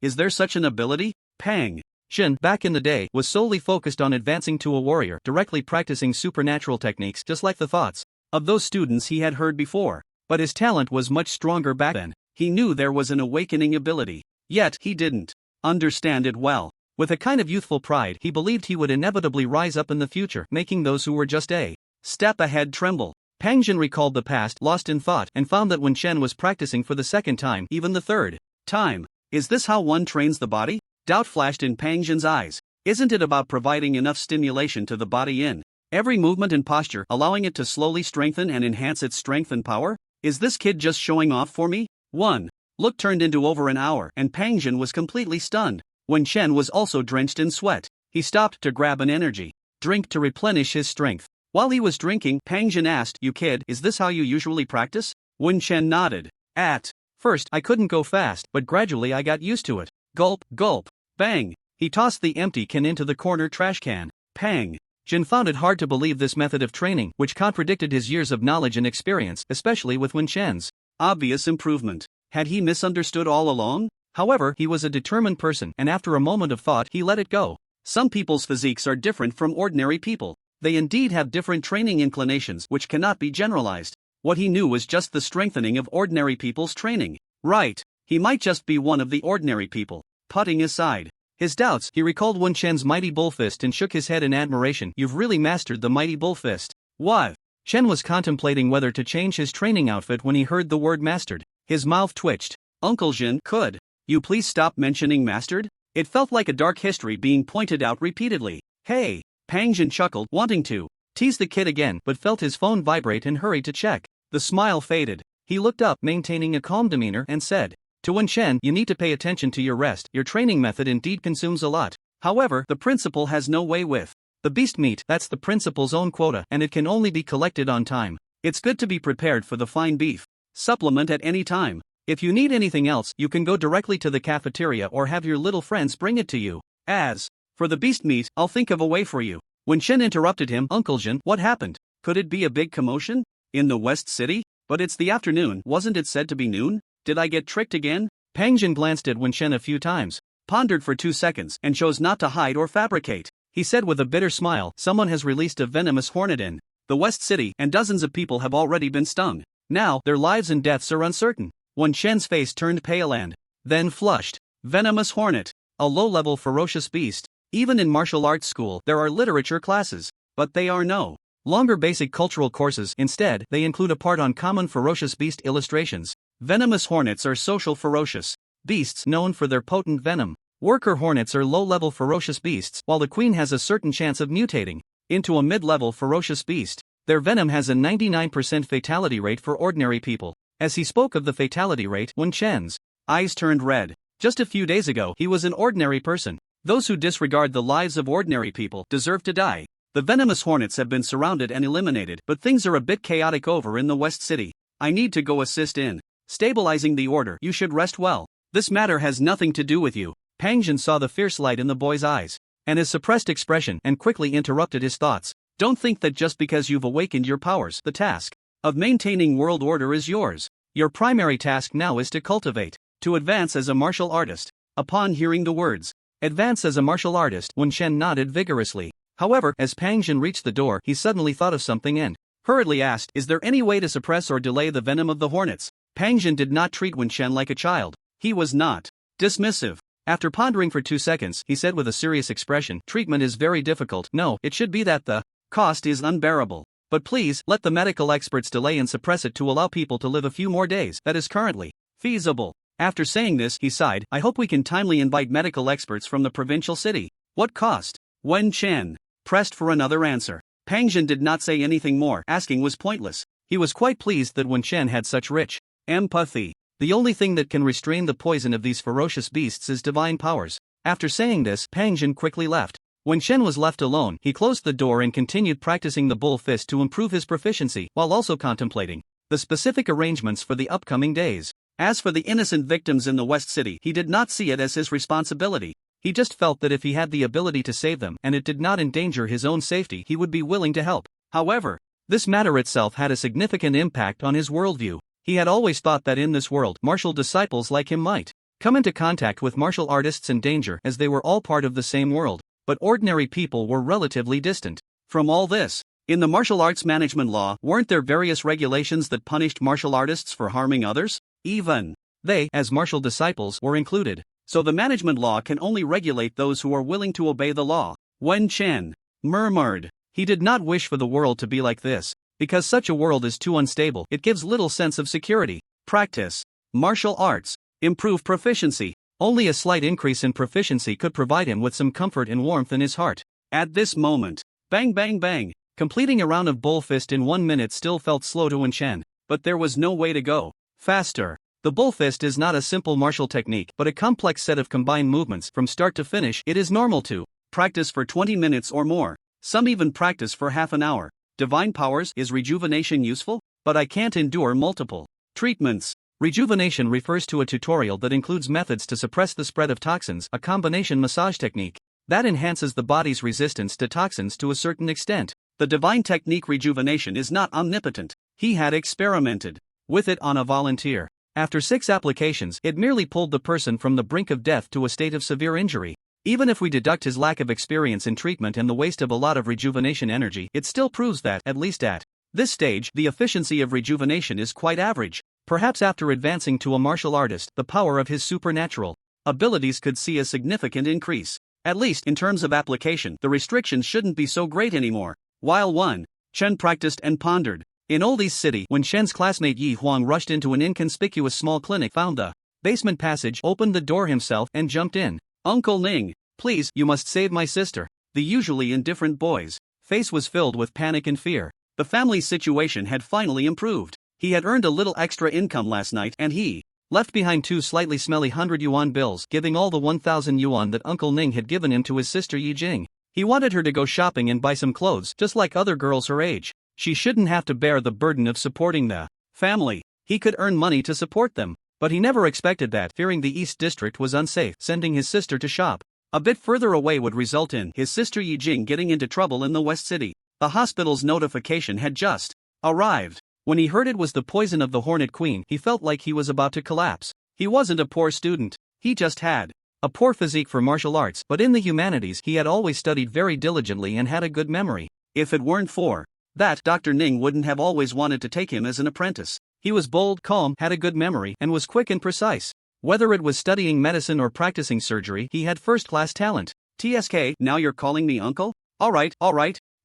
Is there such an ability? Pang Jin, back in the day, was solely focused on advancing to a warrior, directly practicing supernatural techniques just like the thoughts of those students he had heard before. But his talent was much stronger back then. He knew there was an awakening ability. Yet he didn't understand it well. With a kind of youthful pride, he believed he would inevitably rise up in the future, making those who were just a step ahead tremble. Pang Jin recalled the past, lost in thought, and found that Wen Chen was practicing for the second time, even the third time. Is this how one trains the body? Doubt flashed in Pang Jin's eyes. Isn't it about providing enough stimulation to the body in every movement and posture, allowing it to slowly strengthen and enhance its strength and power? Is this kid just showing off for me? One look turned into over an hour, and Pang Jin was completely stunned. Wen Chen was also drenched in sweat. He stopped to grab an energy drink to replenish his strength. While he was drinking, Pang Jin asked, "You kid, is this how you usually practice?" Wen Chen nodded. At first, I couldn't go fast, but gradually I got used to it. Gulp, gulp, bang. He tossed the empty can into the corner trash can. Pang Jin found it hard to believe this method of training, which contradicted his years of knowledge and experience, especially with Wen Chen's obvious improvement. Had he misunderstood all along? However, he was a determined person, and after a moment of thought, he let it go. Some people's physiques are different from ordinary people. They indeed have different training inclinations which cannot be generalized. What he knew was just the strengthening of ordinary people's training. Right. He might just be one of the ordinary people. Putting aside his doubts, he recalled Wen Chen's mighty bull fist and shook his head in admiration. You've really mastered the mighty bull fist. What? Chen was contemplating whether to change his training outfit when he heard the word mastered. His mouth twitched. Uncle Jin, could you please stop mentioning mastered? It felt like a dark history being pointed out repeatedly. Hey! Pang Jin chuckled, wanting to tease the kid again, but felt his phone vibrate and hurried to check. The smile faded. He looked up, maintaining a calm demeanor, and said, "To Wen Chen, you need to pay attention to your rest. Your training method indeed consumes a lot. However, the principal has no way with the beast meat. That's the principal's own quota, and it can only be collected on time. It's good to be prepared for the fine beef supplement at any time. If you need anything else, you can go directly to the cafeteria or have your little friends bring it to you. As for the beast meat, I'll think of a way for you." Wen Chen interrupted him. Uncle Jin, what happened? Could it be a big commotion? In the West City? But it's the afternoon, wasn't it said to be noon? Did I get tricked again? Pang Jin glanced at Wen Chen a few times, pondered for 2 seconds, and chose not to hide or fabricate. He said with a bitter smile, someone has released a venomous hornet in the West City, and dozens of people have already been stung. Now, their lives and deaths are uncertain. Wen Chen's face turned pale and then flushed. Venomous hornet. A low-level ferocious beast. Even in martial arts school, there are literature classes, but they are no longer basic cultural courses. Instead, they include a part on common ferocious beast illustrations. Venomous hornets are social ferocious beasts known for their potent venom. Worker hornets are low-level ferocious beasts, while the queen has a certain chance of mutating into a mid-level ferocious beast. Their venom has a 99% fatality rate for ordinary people. As he spoke of the fatality rate, Wen Chen's eyes turned red. Just a few days ago, he was an ordinary person. Those who disregard the lives of ordinary people deserve to die. The venomous hornets have been surrounded and eliminated, but things are a bit chaotic over in the West City. I need to go assist in stabilizing the order. You should rest well. This matter has nothing to do with you. Pang Jin saw the fierce light in the boy's eyes and his suppressed expression, and quickly interrupted his thoughts. Don't think that just because you've awakened your powers, the task of maintaining world order is yours. Your primary task now is to advance as a martial artist. Upon hearing the words, advance as a martial artist, Wen Chen nodded vigorously. However, as Pang Jin reached the door, he suddenly thought of something and hurriedly asked, is there any way to suppress or delay the venom of the hornets? Pang Jin did not treat Wen Chen like a child. He was not dismissive. After pondering for 2 seconds, he said with a serious expression, treatment is very difficult. No, it should be that the cost is unbearable. But please, let the medical experts delay and suppress it to allow people to live a few more days. That is currently feasible. After saying this, he sighed, I hope we can timely invite medical experts from the provincial city. What cost? Wen Chen pressed for another answer. Pang Zhen did not say anything more, asking was pointless. He was quite pleased that Wen Chen had such rich empathy. The only thing that can restrain the poison of these ferocious beasts is divine powers. After saying this, Pang Zhen quickly left. When Chen was left alone, he closed the door and continued practicing the bull fist to improve his proficiency, while also contemplating the specific arrangements for the upcoming days. As for the innocent victims in the West City, he did not see it as his responsibility. He just felt that if he had the ability to save them and it did not endanger his own safety, he would be willing to help. However, this matter itself had a significant impact on his worldview. He had always thought that in this world, martial disciples like him might come into contact with martial artists in danger, as they were all part of the same world, but ordinary people were relatively distant from all this. In the martial arts management law, weren't there various regulations that punished martial artists for harming others? Even they, as martial disciples, were included. So the management law can only regulate those who are willing to obey the law. Wen Chen murmured. He did not wish for the world to be like this, because such a world is too unstable. It gives little sense of security. Practice martial arts. Improve proficiency. Only a slight increase in proficiency could provide him with some comfort and warmth in his heart. At this moment, bang bang bang, completing a round of bull fist in 1 minute still felt slow to Wen Chen, but there was no way to go faster. The bull fist is not a simple martial technique but a complex set of combined movements from start to finish. It is normal to practice for 20 minutes or more. Some even practice for half an hour. Divine powers, is rejuvenation useful? But I can't endure multiple treatments. Rejuvenation refers to a tutorial that includes methods to suppress the spread of toxins, a combination massage technique that enhances the body's resistance to toxins to a certain extent. The divine technique rejuvenation is not omnipotent. He had experimented with it on a volunteer. After 6 applications, it merely pulled the person from the brink of death to a state of severe injury. Even if we deduct his lack of experience in treatment and the waste of a lot of rejuvenation energy, it still proves that, at least at this stage, the efficiency of rejuvenation is quite average. Perhaps after advancing to a martial artist, the power of his supernatural abilities could see a significant increase. At least, in terms of application, the restrictions shouldn't be so great anymore. While Wen Chen practiced and pondered, in Old East City, when Shen's classmate Yi Huang rushed into an inconspicuous small clinic, found the basement passage, opened the door himself, and jumped in. Uncle Ning, please, you must save my sister. The usually indifferent boy's face was filled with panic and fear. The family's situation had finally improved. He had earned a little extra income last night and he left behind 2 slightly smelly 100 yuan bills, giving all the 1,000 yuan that Uncle Ning had given him to his sister Yi Jing. He wanted her to go shopping and buy some clothes, just like other girls her age. She shouldn't have to bear the burden of supporting the family. He could earn money to support them, but he never expected that, fearing the East District was unsafe, sending his sister to shop a bit further away would result in his sister Yi Jing getting into trouble in the West City. The hospital's notification had just arrived. When he heard it was the poison of the Hornet Queen, he felt like he was about to collapse. He wasn't a poor student. He just had a poor physique for martial arts, but in the humanities he had always studied very diligently and had a good memory. If it weren't for that, Dr. Ning wouldn't have always wanted to take him as an apprentice. He was bold, calm, had a good memory, and was quick and precise. Whether it was studying medicine or practicing surgery, he had first-class talent. TSK, now you're calling me uncle? Alright.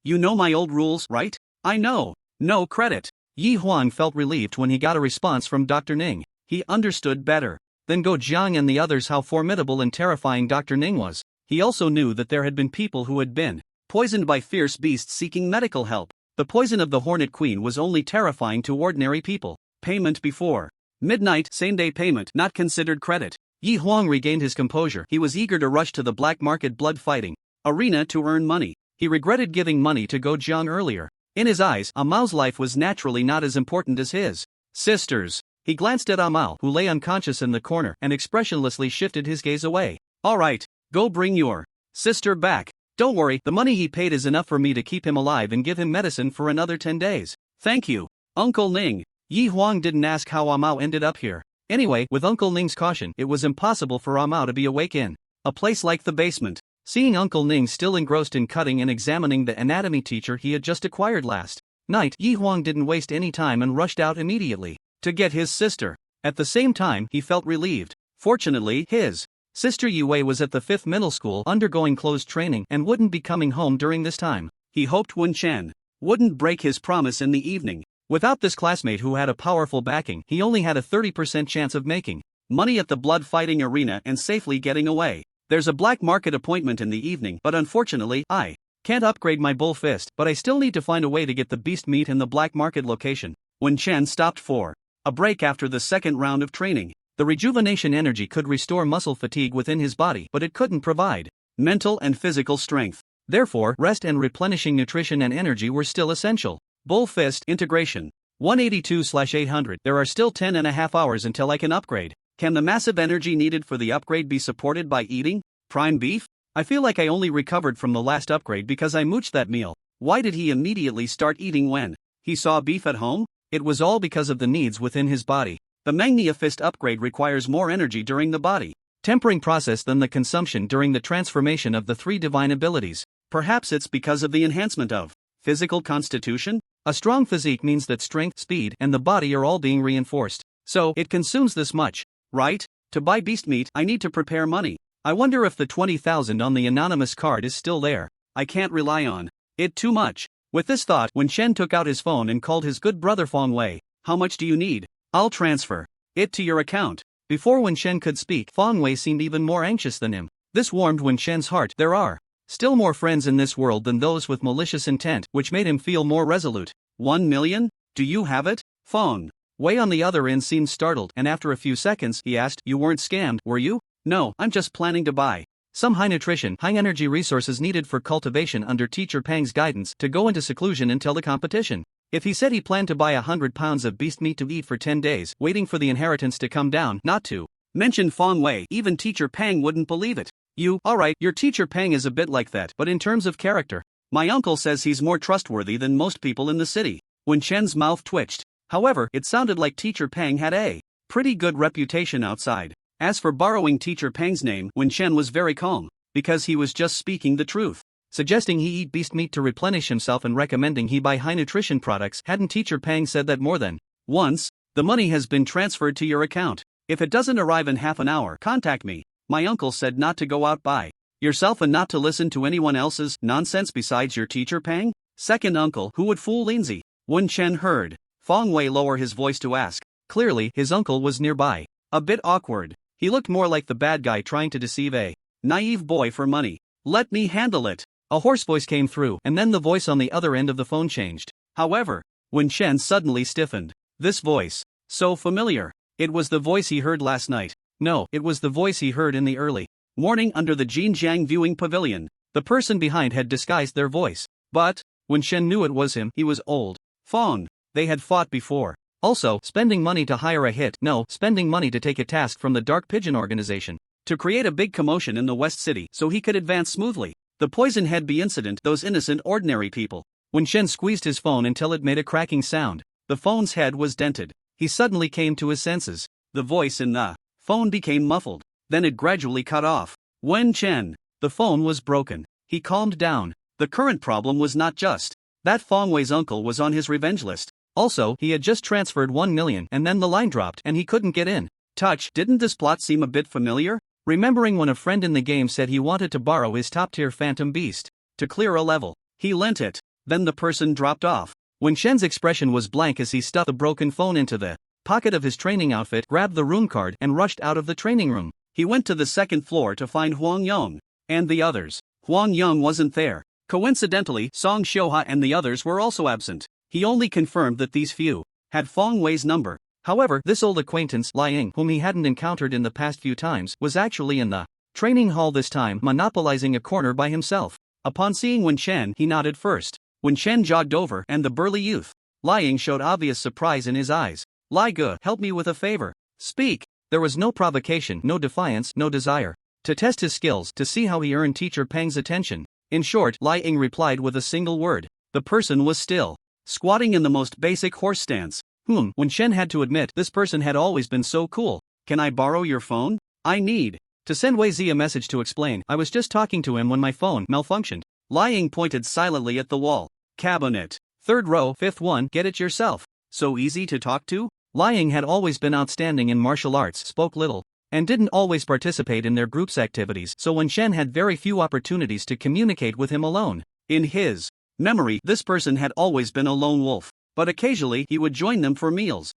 You know my old rules, right? I know. No credit. Yi Huang felt relieved when he got a response from Dr. Ning. He understood better than Go Jiang and the others how formidable and terrifying Dr. Ning was. He also knew that there had been people who had been poisoned by fierce beasts seeking medical help. The poison of the Hornet Queen was only terrifying to ordinary people. Payment before midnight, same-day payment not considered credit. Yi Huang regained his composure. He was eager to rush to the black market blood fighting arena to earn money. He regretted giving money to Go Jiang earlier. In his eyes, Amao's life was naturally not as important as his sister's. He glanced at Amao, who lay unconscious in the corner, and expressionlessly shifted his gaze away. Alright, go bring your sister back. Don't worry, the money he paid is enough for me to keep him alive and give him medicine for another 10 days. Thank you, Uncle Ning. Yi Huang didn't ask how Amao ended up here. Anyway, with Uncle Ning's caution, it was impossible for Amao to be awake in a place like the basement. Seeing Uncle Ning still engrossed in cutting and examining the anatomy teacher he had just acquired last night, Yi Huang didn't waste any time and rushed out immediately to get his sister. At the same time, he felt relieved. Fortunately, his sister Yue was at the 5th middle school undergoing closed training and wouldn't be coming home during this time. He hoped Wen Chen wouldn't break his promise in the evening. Without this classmate who had a powerful backing, he only had a 30% chance of making money at the blood fighting arena and safely getting away. There's a black market appointment in the evening, but unfortunately, I can't upgrade my bull fist, but I still need to find a way to get the beast meat in the black market location. When Chen stopped for a break after the second round of training, the rejuvenation energy could restore muscle fatigue within his body, but it couldn't provide mental and physical strength. Therefore, rest and replenishing nutrition and energy were still essential. Bull fist integration. 182/800. There are still 10.5 hours until I can upgrade. Can the massive energy needed for the upgrade be supported by eating prime beef? I feel like I only recovered from the last upgrade because I mooched that meal. Why did he immediately start eating when he saw beef at home? It was all because of the needs within his body. The Manga fist upgrade requires more energy during the body tempering process than the consumption during the transformation of the 3 divine abilities. Perhaps it's because of the enhancement of physical constitution? A strong physique means that strength, speed, and the body are all being reinforced. So, it consumes this much, right? To buy beast meat, I need to prepare money. I wonder if the 20,000 on the anonymous card is still there. I can't rely on it too much. With this thought, Wen Shen took out his phone and called his good brother Fong Wei. How much do you need? I'll transfer it to your account. Before Wen Shen could speak, Fong Wei seemed even more anxious than him. This warmed Wen Shen's heart. There are still more friends in this world than those with malicious intent, which made him feel more resolute. 1 million? Do you have it? Fong Wei on the other end seemed startled, and after a few seconds, he asked, You weren't scammed, were you? No, I'm just planning to buy some high nutrition, high energy resources needed for cultivation under Teacher Pang's guidance to go into seclusion until the competition. If he said he planned to buy 100 pounds of beast meat to eat for 10 days, waiting for the inheritance to come down, not to mention Fong Wei, even Teacher Pang wouldn't believe it. Alright, your Teacher Pang is a bit like that, but in terms of character, my uncle says he's more trustworthy than most people in the city. Wen Shen's mouth twitched. However, it sounded like Teacher Pang had a pretty good reputation outside. As for borrowing Teacher Pang's name, Wen Shen was very calm, because he was just speaking the truth. Suggesting he eat beast meat to replenish himself and recommending he buy high nutrition products. Hadn't Teacher Pang said that more than once? The money has been transferred to your account. If it doesn't arrive in half an hour, contact me. My uncle said not to go out by yourself and not to listen to anyone else's nonsense besides your Teacher Pang. Second uncle, who would fool Lindsay? Wen Shen heard Fong Wei lower his voice to ask. Clearly, his uncle was nearby. A bit awkward. He looked more like the bad guy trying to deceive a naive boy for money. Let me handle it. A hoarse voice came through, and then the voice on the other end of the phone changed. However, Wen Shen suddenly stiffened. This voice, so familiar. It was the voice he heard last night. No, it was the voice he heard in the early morning under the Jinjiang viewing pavilion. The person behind had disguised their voice. But Wen Shen knew it was him. He was old. Fong. They had fought before. Also, spending money to hire a hit. No, spending money to take a task from the Dark Pigeon organization. To create a big commotion in the West City so he could advance smoothly. The poison head bee incident, those innocent ordinary people. Wen Shen squeezed his phone until it made a cracking sound. The phone's head was dented. He suddenly came to his senses. The voice in the phone became muffled. Then it gradually cut off. Wen Shen. The phone was broken. He calmed down. The current problem was not just that Fong Wei's uncle was on his revenge list. Also, he had just transferred 1 million and then the line dropped and he couldn't get in touch. Didn't this plot seem a bit familiar? Remembering when a friend in the game said he wanted to borrow his top-tier phantom beast to clear a level, he lent it. Then the person dropped off. Wen Shen's expression was blank as he stuffed the broken phone into the pocket of his training outfit, grabbed the rune card, and rushed out of the training room. He went to the second floor to find Huang Yong and the others. Huang Yong wasn't there. Coincidentally, Song Xiuhua and the others were also absent. He only confirmed that these few had Fong Wei's number. However, this old acquaintance, Lai Ying, whom he hadn't encountered in the past few times, was actually in the training hall this time, monopolizing a corner by himself. Upon seeing Wen Shen, he nodded first. Wen Shen jogged over, and the burly youth, Lai Ying, showed obvious surprise in his eyes. Lai Ge, help me with a favor. Speak. There was no provocation, no defiance, no desire to test his skills, to see how he earned Teacher Pang's attention. In short, Lai Ying replied with a single word. The person was still squatting in the most basic horse stance. Wen Shen had to admit, this person had always been so cool. Can I borrow your phone? I need to send Wei Zi a message to explain. I was just talking to him when my phone malfunctioned. Lai Ying pointed silently at the wall. Cabinet. Third row, fifth one, get it yourself. So easy to talk to? Lai Ying had always been outstanding in martial arts, spoke little, and didn't always participate in their group's activities, so Wen Shen had very few opportunities to communicate with him alone. In his memory, this person had always been a lone wolf. But occasionally he would join them for meals.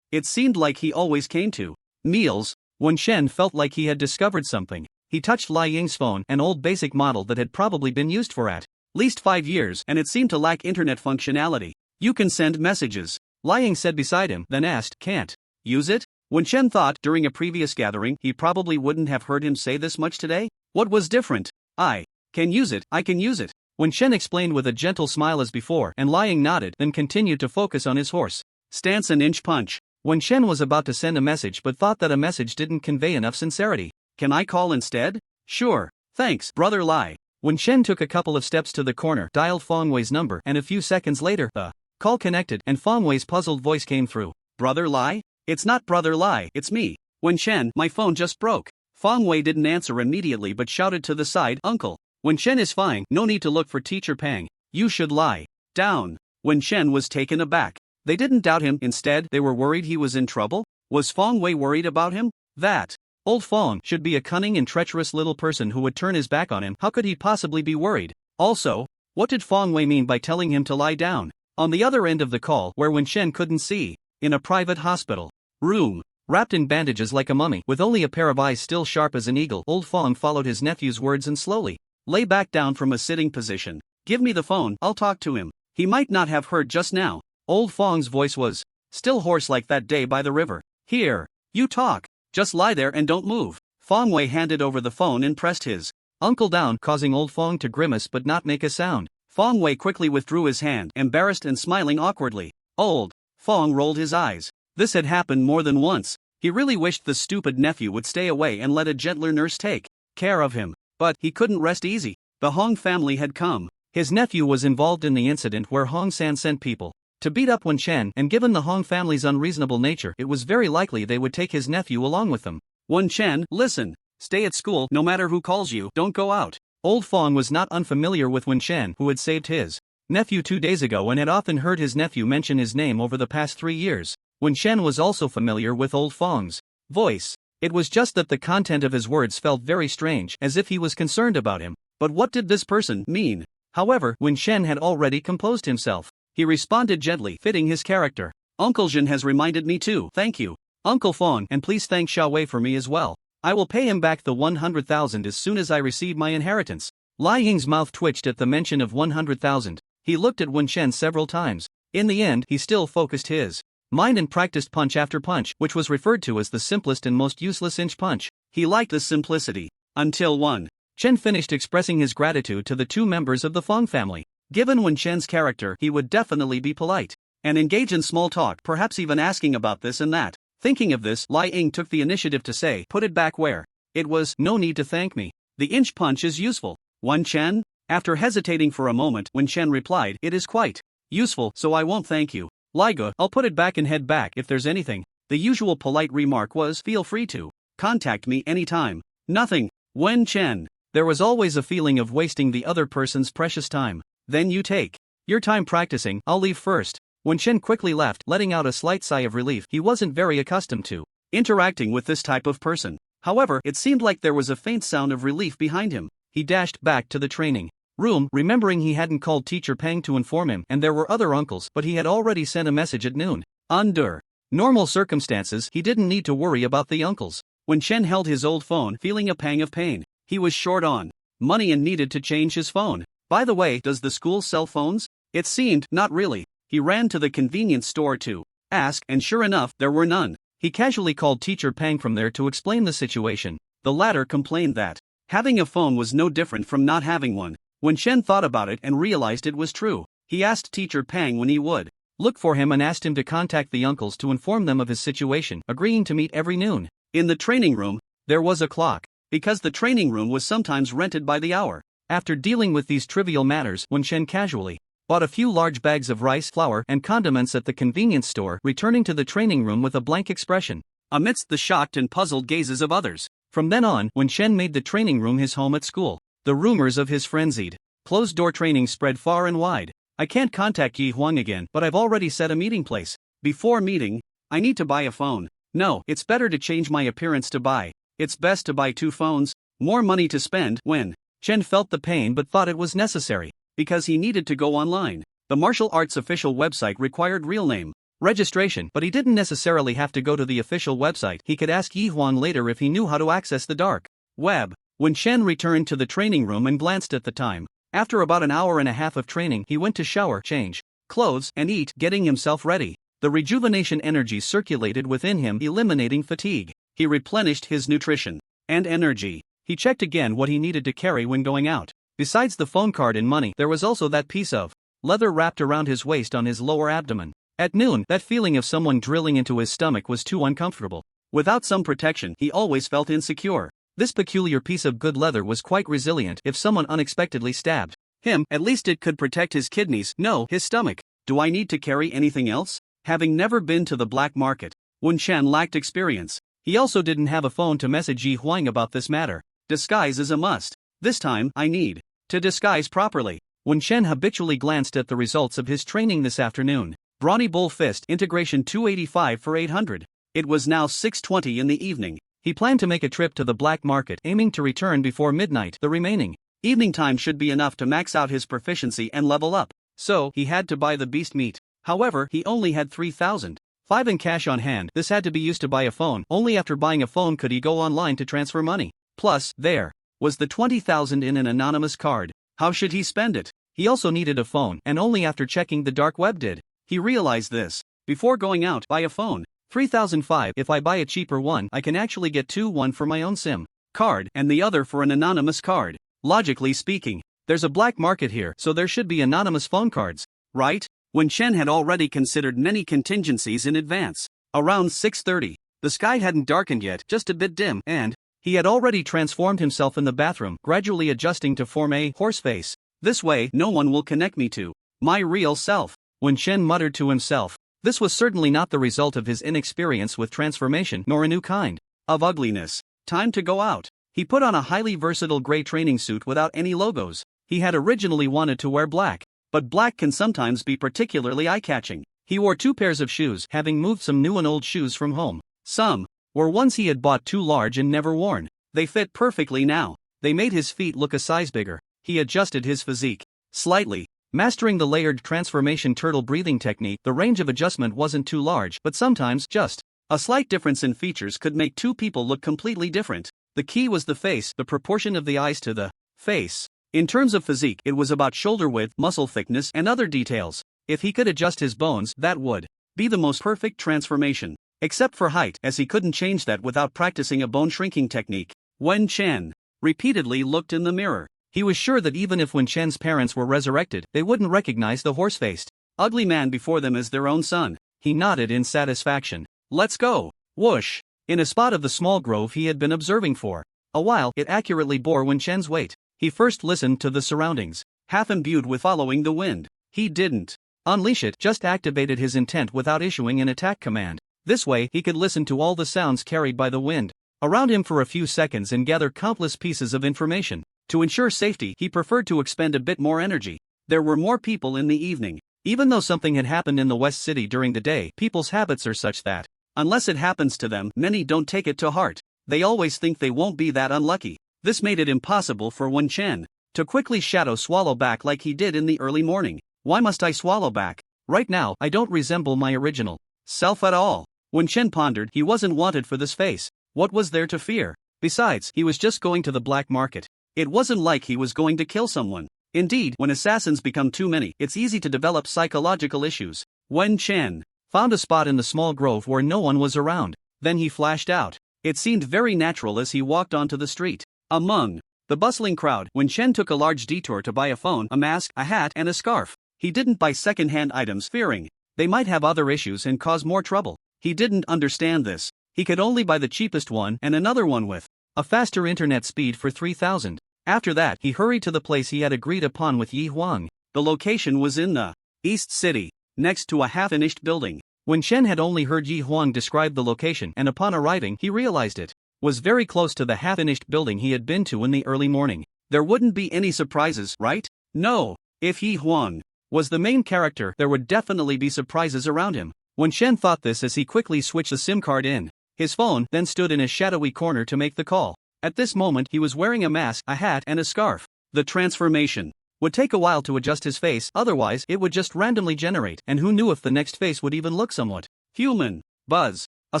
It seemed like he always came to meals. Wen Shen felt like he had discovered something. He touched Lai Ying's phone, an old basic model that had probably been used for at least 5 years, and it seemed to lack internet functionality. You can send messages, Lai Ying said beside him, then asked, can't use it? When Chen thought, during a previous gathering, he probably wouldn't have heard him say this much today. What was different? I can use it, I can use it. When Chen explained with a gentle smile as before, and Lai Ying nodded, then continued to focus on his horse stance and inch punch. When Chen was about to send a message but thought that a message didn't convey enough sincerity. Can I call instead? Sure. Thanks, brother Lai. When Chen took a couple of steps to the corner, dialed Feng Wei's number, and a few seconds later, the call connected, and Feng Wei's puzzled voice came through. Brother Lai? It's not brother Lai, it's me. When Chen, my phone just broke. Feng Wei didn't answer immediately but shouted to the side, Uncle. When Chen is fine, no need to look for Teacher Pang. You should lie down. When Chen was taken aback. They didn't doubt him, instead, they were worried he was in trouble. Was Feng Wei worried about him? That old Feng should be a cunning and treacherous little person who would turn his back on him. How could he possibly be worried? Also, what did Feng Wei mean by telling him to lie down? On the other end of the call, where Wen Chen couldn't see, in a private hospital room, wrapped in bandages like a mummy, with only a pair of eyes still sharp as an eagle, old Feng followed his nephew's words and slowly lay back down from a sitting position. Give me the phone, I'll talk to him. He might not have heard just now. Old Feng's voice was still hoarse like that day by the river. Here, you talk. Just lie there and don't move. Feng Wei handed over the phone and pressed his uncle down, causing old Feng to grimace but not make a sound. Feng Wei quickly withdrew his hand, embarrassed and smiling awkwardly. Old Feng rolled his eyes. This had happened more than once. He really wished the stupid nephew would stay away and let a gentler nurse take care of him. But he couldn't rest easy. The Hong family had come. His nephew was involved in the incident where Hong San sent people to beat up Wen Chen, and given the Hong family's unreasonable nature, it was very likely they would take his nephew along with them. Wen Chen, listen. Stay at school, no matter who calls you, don't go out. Old Feng was not unfamiliar with Wen Chen, who had saved his nephew 2 days ago and had often heard his nephew mention his name over the past 3 years. Wen Chen was also familiar with old Feng's voice. It was just that the content of his words felt very strange, as if he was concerned about him. But what did this person mean? However, Wen Chen had already composed himself. He responded gently, fitting his character. Uncle Jin has reminded me too. Thank you, Uncle Feng, and please thank Xiao Wei for me as well. I will pay him back the 100,000 as soon as I receive my inheritance. Lai Ying's mouth twitched at the mention of 100,000. He looked at Wen Chen several times. In the end, he still focused his mind and practiced punch after punch, which was referred to as the simplest and most useless inch punch. He liked this simplicity. Until Wen Chen finished expressing his gratitude to the 2 members of the Feng family. Given Wen Chen's character, he would definitely be polite and engage in small talk, perhaps even asking about this and that. Thinking of this, Lai Ying took the initiative to say, put it back where it was. No need to thank me. The inch punch is useful. Wen Chen? After hesitating for a moment, Wen Chen replied, it is quite useful, so I won't thank you. Liga, I'll put it back and head back if there's anything. The usual polite remark was, feel free to contact me anytime. Nothing. Wen Chen. There was always a feeling of wasting the other person's precious time. Then you take your time practicing, I'll leave first. Wen Chen quickly left, letting out a slight sigh of relief. He wasn't very accustomed to interacting with this type of person. However, it seemed like there was a faint sound of relief behind him. He dashed back to the training room, remembering he hadn't called Teacher Pang to inform him, and there were other uncles, but he had already sent a message at noon. Under normal circumstances, he didn't need to worry about the uncles. When Chen held his old phone, feeling a pang of pain, he was short on money and needed to change his phone. By the way, does the school sell phones? It seemed, not really. He ran to the convenience store to ask, and sure enough, there were none. He casually called Teacher Pang from there to explain the situation. The latter complained that having a phone was no different from not having one. When Chen thought about it and realized it was true, he asked Teacher Pang when he would look for him and asked him to contact the uncles to inform them of his situation, agreeing to meet every noon. In the training room, there was a clock, because the training room was sometimes rented by the hour. After dealing with these trivial matters, Wen Chen casually bought a few large bags of rice, flour, and condiments at the convenience store, returning to the training room with a blank expression, amidst the shocked and puzzled gazes of others. From then on, Wen Chen made the training room his home at school. The rumors of his frenzied closed-door training spread far and wide. I can't contact Yi Huang again, but I've already set a meeting place. Before meeting, I need to buy a phone. No, it's better to change my appearance to buy. It's best to buy 2 phones. More money to spend. Wen Chen felt the pain but thought it was necessary, because he needed to go online. The martial arts official website required real name registration, but he didn't necessarily have to go to the official website. He could ask Yi Huang later if he knew how to access the dark web. When Shen returned to the training room and glanced at the time, after about an hour and a half of training, he went to shower, change clothes, and eat, getting himself ready. The rejuvenation energy circulated within him, eliminating fatigue. He replenished his nutrition and energy. He checked again what he needed to carry when going out. Besides the phone card and money, there was also that piece of leather wrapped around his waist on his lower abdomen. At noon, that feeling of someone drilling into his stomach was too uncomfortable. Without some protection, he always felt insecure. This peculiar piece of good leather was quite resilient if someone unexpectedly stabbed him. At least it could protect his kidneys, no, his stomach. Do I need to carry anything else? Having never been to the black market, Wen Chen lacked experience. He also didn't have a phone to message Yi Huang about this matter. Disguise is a must. This time, I need to disguise properly. Wen Chen habitually glanced at the results of his training this afternoon. Brawny Bull Fist Integration 285 for 800. It was now 6:20 in the evening. He planned to make a trip to the black market, aiming to return before midnight. The remaining evening time should be enough to max out his proficiency and level up. So, he had to buy the beast meat. However, he only had 3,005 in cash on hand. This had to be used to buy a phone. Only after buying a phone could he go online to transfer money. Plus, there was the 20,000 in an anonymous card. How should he spend it? He also needed a phone, and only after checking the dark web did he realized this. Before going out, buy a phone. 3,005. If I buy a cheaper one, I can actually get one for my own SIM card, and the other for an anonymous card. Logically speaking, there's a black market here, so there should be anonymous phone cards, right? Wen Chen had already considered many contingencies in advance. Around 6:30, the sky hadn't darkened yet, just a bit dim, and he had already transformed himself in the bathroom, gradually adjusting to form a horse face. This way, no one will connect me to my real self. Wen Chen muttered to himself. This was certainly not the result of his inexperience with transformation, nor a new kind of ugliness. Time to go out. He put on a highly versatile gray training suit without any logos. He had originally wanted to wear black, but black can sometimes be particularly eye-catching. He wore 2 pairs of shoes, having moved some new and old shoes from home. Some were ones he had bought too large and never worn. They fit perfectly now. They made his feet look a size bigger. He adjusted his physique slightly. Mastering the layered transformation turtle breathing technique, the range of adjustment wasn't too large, but sometimes just a slight difference in features could make two people look completely different. The key was the face, the proportion of the eyes to the face. In terms of physique, it was about shoulder width, muscle thickness, and other details. If he could adjust his bones, that would be the most perfect transformation. Except for height, as he couldn't change that without practicing a bone shrinking technique. Wen Chen repeatedly looked in the mirror. He was sure that even if Wen Chen's parents were resurrected, they wouldn't recognize the horse-faced, ugly man before them as their own son. He nodded in satisfaction. Let's go. Whoosh. In a spot of the small grove he had been observing for a while, it accurately bore Wen Chen's weight. He first listened to the surroundings, half imbued with following the wind. He didn't unleash it, just activated his intent without issuing an attack command. This way, he could listen to all the sounds carried by the wind around him for a few seconds and gather countless pieces of information. To ensure safety, he preferred to expend a bit more energy. There were more people in the evening. Even though something had happened in the West City during the day, people's habits are such that, unless it happens to them, many don't take it to heart. They always think they won't be that unlucky. This made it impossible for Wen Chen to quickly swallow back like he did in the early morning. Why must I swallow back? Right now, I don't resemble my original self at all. Wen Chen pondered. He wasn't wanted for this face. What was there to fear? Besides, he was just going to the black market. It wasn't like he was going to kill someone. Indeed, when assassins become too many, it's easy to develop psychological issues. Wen Chen found a spot in the small grove where no one was around. Then he flashed out. It seemed very natural as he walked onto the street. Among the bustling crowd, Wen Chen took a large detour to buy a phone, a mask, a hat, and a scarf. He didn't buy second-hand items, fearing they might have other issues and cause more trouble. He didn't understand this. He could only buy the cheapest one and another one with a faster internet speed for 3,000. After that, he hurried to the place he had agreed upon with Yi Huang. The location was in the East City, next to a half-finished building. Wen Chen had only heard Yi Huang describe the location, and upon arriving, he realized it was very close to the half-finished building he had been to in the early morning. There wouldn't be any surprises, right? No. If Yi Huang was the main character, there would definitely be surprises around him. Wen Chen thought this as he quickly switched the SIM card in. His phone then stood in a shadowy corner to make the call. At this moment, he was wearing a mask, a hat, and a scarf. The transformation would take a while to adjust his face, otherwise it would just randomly generate, and who knew if the next face would even look somewhat human. Buzz. A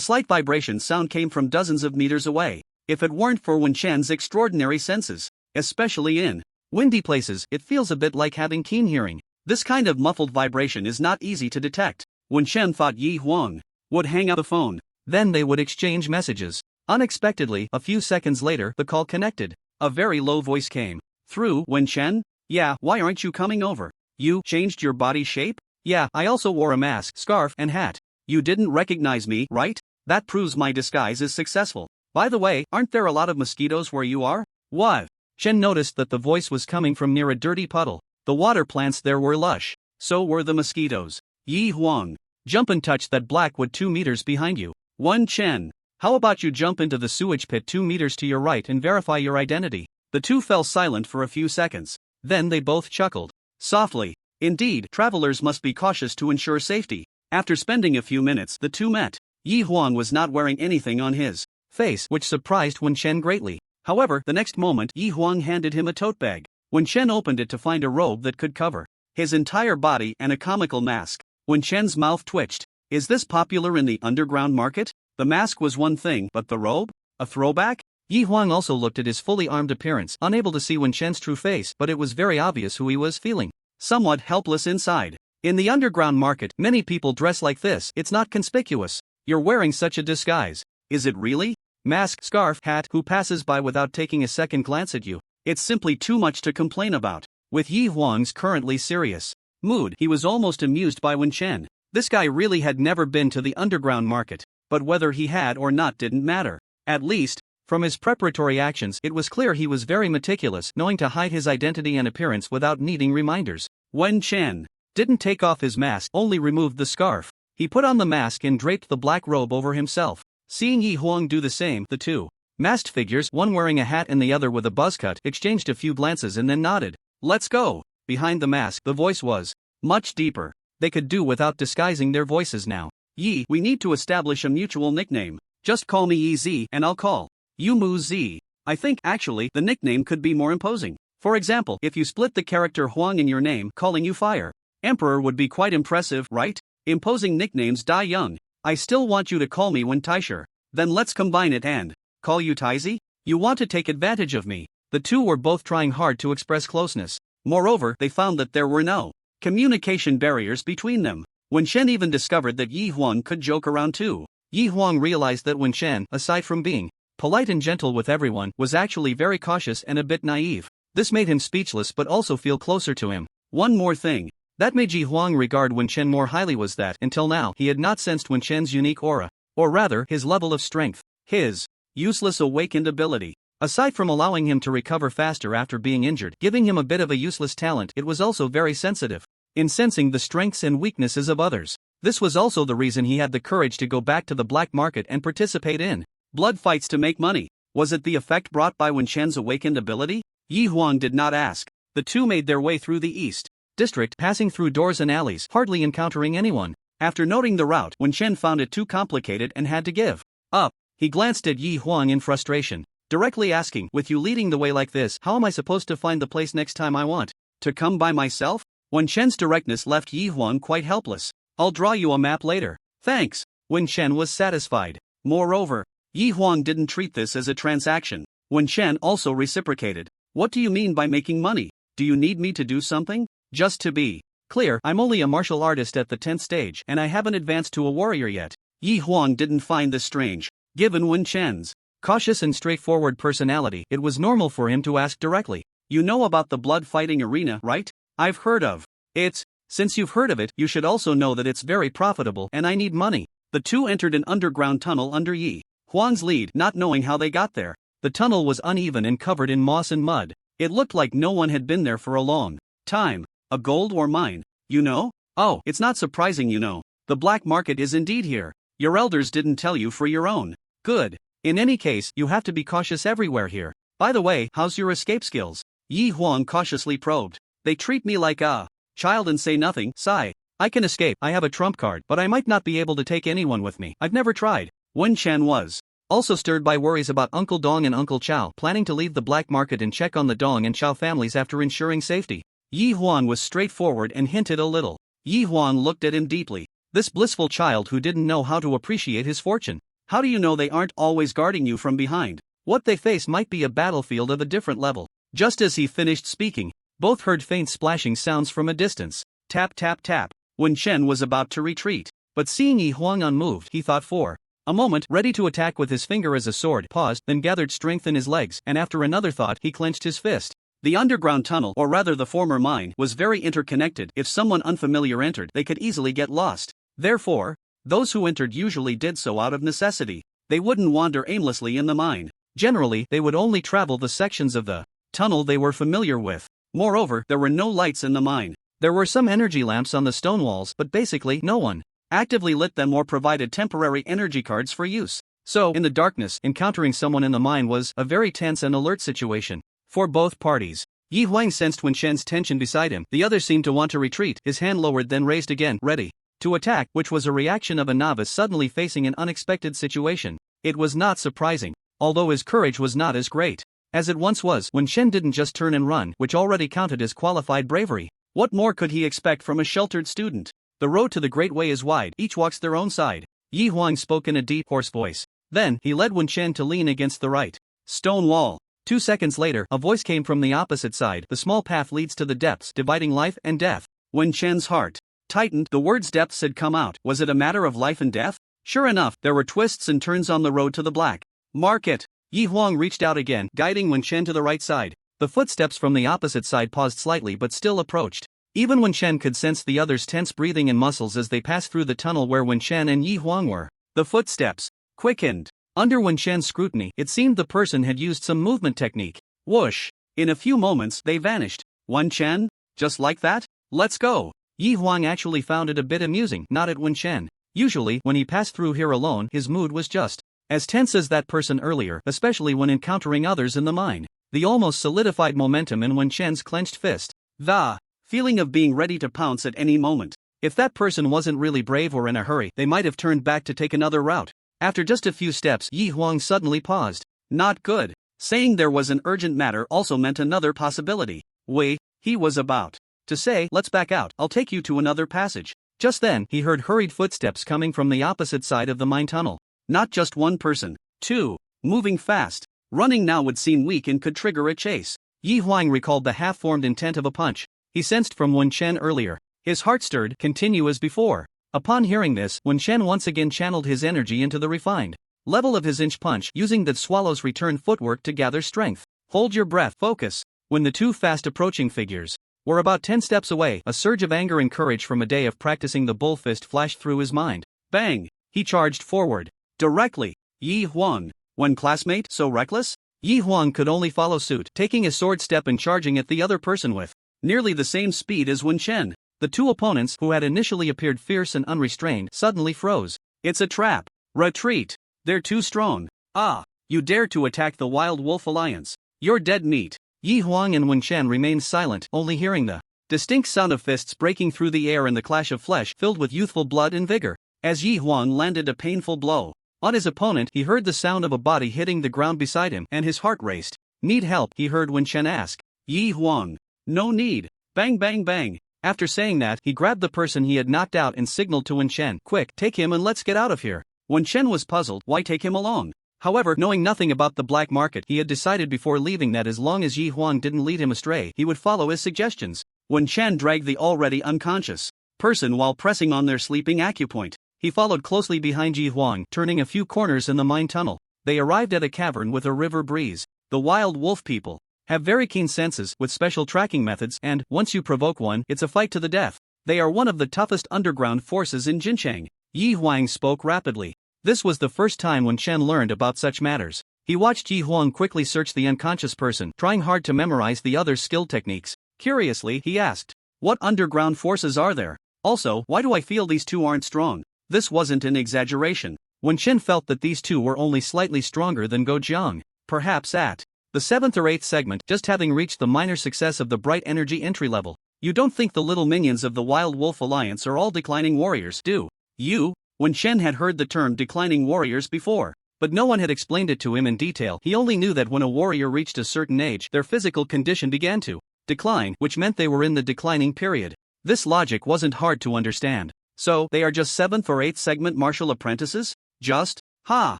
slight vibration sound came from dozens of meters away. if it weren't for Wen Chen's extraordinary senses. Especially in windy places, it feels a bit like having keen hearing. This kind of muffled vibration is not easy to detect. Wen Chen thought Yi Huang would hang up the phone. Then they would exchange messages. Unexpectedly, a few seconds later, the call connected. A very low voice came through. Wen Chen? Yeah, why aren't you coming over? You changed your body shape? Yeah, I also wore a mask, scarf, and hat. You didn't recognize me, right? That proves my disguise is successful. By the way, aren't there a lot of mosquitoes where you are? What? Chen noticed that the voice was coming from near a dirty puddle. The water plants there were lush. So were the mosquitoes. Yi Huang, jump and touch that black wood 2 meters behind you. Wen Chen, how about you jump into the sewage pit 2 meters to your right and verify your identity? The two fell silent for a few seconds. Then they both chuckled softly. Indeed, travelers must be cautious to ensure safety. After spending a few minutes, the two met. Yi Huang was not wearing anything on his face, which surprised Wen Chen greatly. However, the next moment, Yi Huang handed him a tote bag. Wen Chen opened it to find a robe that could cover his entire body and a comical mask. Wen Chen's mouth twitched. Is this popular in the underground market? The mask was one thing, but the robe? A throwback? Yi Huang also looked at his fully armed appearance, unable to see Wen Chen's true face, but it was very obvious who he was feeling. Somewhat helpless inside. In the underground market, many people dress like this. It's not conspicuous. You're wearing such a disguise. Is it really? Mask, scarf, hat, who passes by without taking a second glance at you? It's simply too much to complain about. With Yi Huang's currently serious mood, he was almost amused by Wen Chen. This guy really had never been to the underground market, but whether he had or not didn't matter. At least, from his preparatory actions, it was clear he was very meticulous, knowing to hide his identity and appearance without needing reminders. Wen Chen didn't take off his mask, only removed the scarf. He put on the mask and draped the black robe over himself. Seeing Yi Huang do the same, the two masked figures, one wearing a hat and the other with a buzz cut, exchanged a few glances and then nodded. Let's go. Behind the mask, the voice was much deeper. They could do without disguising their voices now. Yi, we need to establish a mutual nickname. Just call me Yi Z and I'll call you Mu Z. I think, actually, the nickname could be more imposing. For example, if you split the character Huang in your name, calling you Fire Emperor would be quite impressive, right? Imposing nicknames die young. I still want you to call me Wen Taisher. Then let's combine it and call you Taizi? You want to take advantage of me. The two were both trying hard to express closeness. Moreover, they found that there were no communication barriers between them. Wen Chen even discovered that Yi Huang could joke around too. Yi Huang realized that Wen Chen, aside from being polite and gentle with everyone, was actually very cautious and a bit naive. This made him speechless but also feel closer to him. One more thing that made Yi Huang regard Wen Chen more highly was that, until now, he had not sensed Wen Chen's unique aura. Or rather, his level of strength. His useless awakened ability. Aside from allowing him to recover faster after being injured, giving him a bit of a useless talent, it was also very sensitive in sensing the strengths and weaknesses of others. This was also the reason he had the courage to go back to the black market and participate in blood fights to make money. Was it the effect brought by Wen Chen's awakened ability? Yi Huang did not ask. The two made their way through the east district, passing through doors and alleys, hardly encountering anyone. After noting the route, Wen Chen found it too complicated and had to give up. He glanced at Yi Huang in frustration, directly asking, with you leading the way like this, how am I supposed to find the place next time I want to come by myself? Wen Chen's directness left Yi Huang quite helpless. I'll draw you a map later. Thanks. Wen Chen was satisfied. Moreover, Yi Huang didn't treat this as a transaction. Wen Chen also reciprocated. What do you mean by making money? Do you need me to do something? Just to be clear, I'm only a martial artist at the 10th stage and I haven't advanced to a warrior yet. Yi Huang didn't find this strange. Given Wen Chen's cautious and straightforward personality, it was normal for him to ask directly. You know about the blood fighting arena, right? I've heard of it. Since you've heard of it, you should also know that it's very profitable and I need money. The two entered an underground tunnel under Yi Huang's lead, not knowing how they got there. The tunnel was uneven and covered in moss and mud. It looked like no one had been there for a long time. A gold ore mine, you know? Oh, it's not surprising you know. The black market is indeed here. Your elders didn't tell you for your own good. In any case, you have to be cautious everywhere here. By the way, how's your escape skills? Yi Huang cautiously probed. They treat me like a child and say nothing. Sigh. I can escape, I have a trump card, but I might not be able to take anyone with me. I've never tried. Wen Chen was also stirred by worries about Uncle Dong and Uncle Chow, planning to leave the black market and check on the Dong and Chow families after ensuring safety. Yi Huang was straightforward and hinted a little. Yi Huang looked at him deeply. This blissful child who didn't know how to appreciate his fortune. How do you know they aren't always guarding you from behind? What they face might be a battlefield of a different level. Just as he finished speaking, both heard faint splashing sounds from a distance. Tap tap tap. Wen Chen was about to retreat, but seeing Yi Huang unmoved, he thought for a moment, ready to attack with his finger as a sword, paused, then gathered strength in his legs, and after another thought, he clenched his fist. The underground tunnel, or rather the former mine, was very interconnected. If someone unfamiliar entered, they could easily get lost. Therefore, those who entered usually did so out of necessity. They wouldn't wander aimlessly in the mine. Generally, they would only travel the sections of the tunnel they were familiar with. Moreover, there were no lights in the mine. There were some energy lamps on the stone walls, but basically no one actively lit them or provided temporary energy cards for use. So, in the darkness, encountering someone in the mine was a very tense and alert situation for both parties. Yi Huang sensed Wen Chen's tension beside him. The other seemed to want to retreat, his hand lowered then raised again, ready to attack, which was a reaction of a novice suddenly facing an unexpected situation. It was not surprising, although his courage was not as great as it once was. Wen Chen didn't just turn and run, which already counted as qualified bravery. What more could he expect from a sheltered student? The road to the Great Way is wide, each walks their own side. Yi Huang spoke in a deep, hoarse voice. Then, he led Wen Chen to lean against the right stone wall. 2 seconds later, a voice came from the opposite side. The small path leads to the depths, dividing life and death. Wen Chen's heart tightened. The words depths had come out. Was it a matter of life and death? Sure enough, there were twists and turns on the road to the black market. Yi Huang reached out again, guiding Wen Chen to the right side. The footsteps from the opposite side paused slightly but still approached. Even Wen Chen could sense the other's tense breathing and muscles as they passed through the tunnel where Wen Chen and Yi Huang were. The footsteps quickened. Under Wen Chen's scrutiny, it seemed the person had used some movement technique. Whoosh! In a few moments, they vanished. Wen Chen? Just like that? Let's go! Yi Huang actually found it a bit amusing, not at Wen Chen. Usually, when he passed through here alone, his mood was just as tense as that person earlier, especially when encountering others in the mine. The almost solidified momentum in Wen Chen's clenched fist. The feeling of being ready to pounce at any moment. If that person wasn't really brave or in a hurry, they might have turned back to take another route. After just a few steps, Yi Huang suddenly paused. Not good. Saying there was an urgent matter also meant another possibility. Wait, he was about to say, let's back out, I'll take you to another passage. Just then, he heard hurried footsteps coming from the opposite side of the mine tunnel. Not just one person. 2. Moving fast. Running now would seem weak and could trigger a chase. Yi Huang recalled the half-formed intent of a punch he sensed from Wen Chen earlier. His heart stirred, continue as before. Upon hearing this, Wen Chen once again channeled his energy into the refined level of his inch punch, using that swallow's return footwork to gather strength. Hold your breath, focus. When the two fast-approaching figures were about 10 steps away, a surge of anger and courage from a day of practicing the bull fist flashed through his mind. Bang! He charged forward. Directly. Yi Huang. One classmate, so reckless? Yi Huang could only follow suit, taking a sword step and charging at the other person with nearly the same speed as Wen Chen. The two opponents, who had initially appeared fierce and unrestrained, suddenly froze. It's a trap. Retreat. They're too strong. Ah, you dare to attack the Wild Wolf Alliance. You're dead meat. Yi Huang and Wen Chen remained silent, only hearing the distinct sound of fists breaking through the air and the clash of flesh filled with youthful blood and vigor. As Yi Huang landed a painful blow on his opponent, he heard the sound of a body hitting the ground beside him, and his heart raced. Need help? He heard Wen Chen ask. Yi Huang. No need. Bang bang bang. After saying that, he grabbed the person he had knocked out and signaled to Wen Chen. Quick, take him and let's get out of here. Wen Chen was puzzled, why take him along? However, knowing nothing about the black market, he had decided before leaving that as long as Yi Huang didn't lead him astray, he would follow his suggestions. Wen Chen dragged the already unconscious person while pressing on their sleeping acupoint. He followed closely behind Yi Huang, turning a few corners in the mine tunnel. They arrived at a cavern with a river breeze. The Wild Wolf people have very keen senses, with special tracking methods, and, once you provoke one, it's a fight to the death. They are one of the toughest underground forces in Jincheng. Yi Huang spoke rapidly. This was the first time Wen Chen learned about such matters. He watched Yi Huang quickly search the unconscious person, trying hard to memorize the other's skill techniques. Curiously, he asked, what underground forces are there? Also, why do I feel these two aren't strong? This wasn't an exaggeration. Wen Chen felt that these two were only slightly stronger than Go Jiang. Perhaps at the 7th or 8th segment, just having reached the minor success of the bright energy entry level. You don't think the little minions of the Wild Wolf Alliance are all declining warriors, do you? Wen Chen had heard the term declining warriors before, but no one had explained it to him in detail. He only knew that when a warrior reached a certain age, their physical condition began to decline, which meant they were in the declining period. This logic wasn't hard to understand. So, they are just 7th or 8th segment martial apprentices? Just? Ha!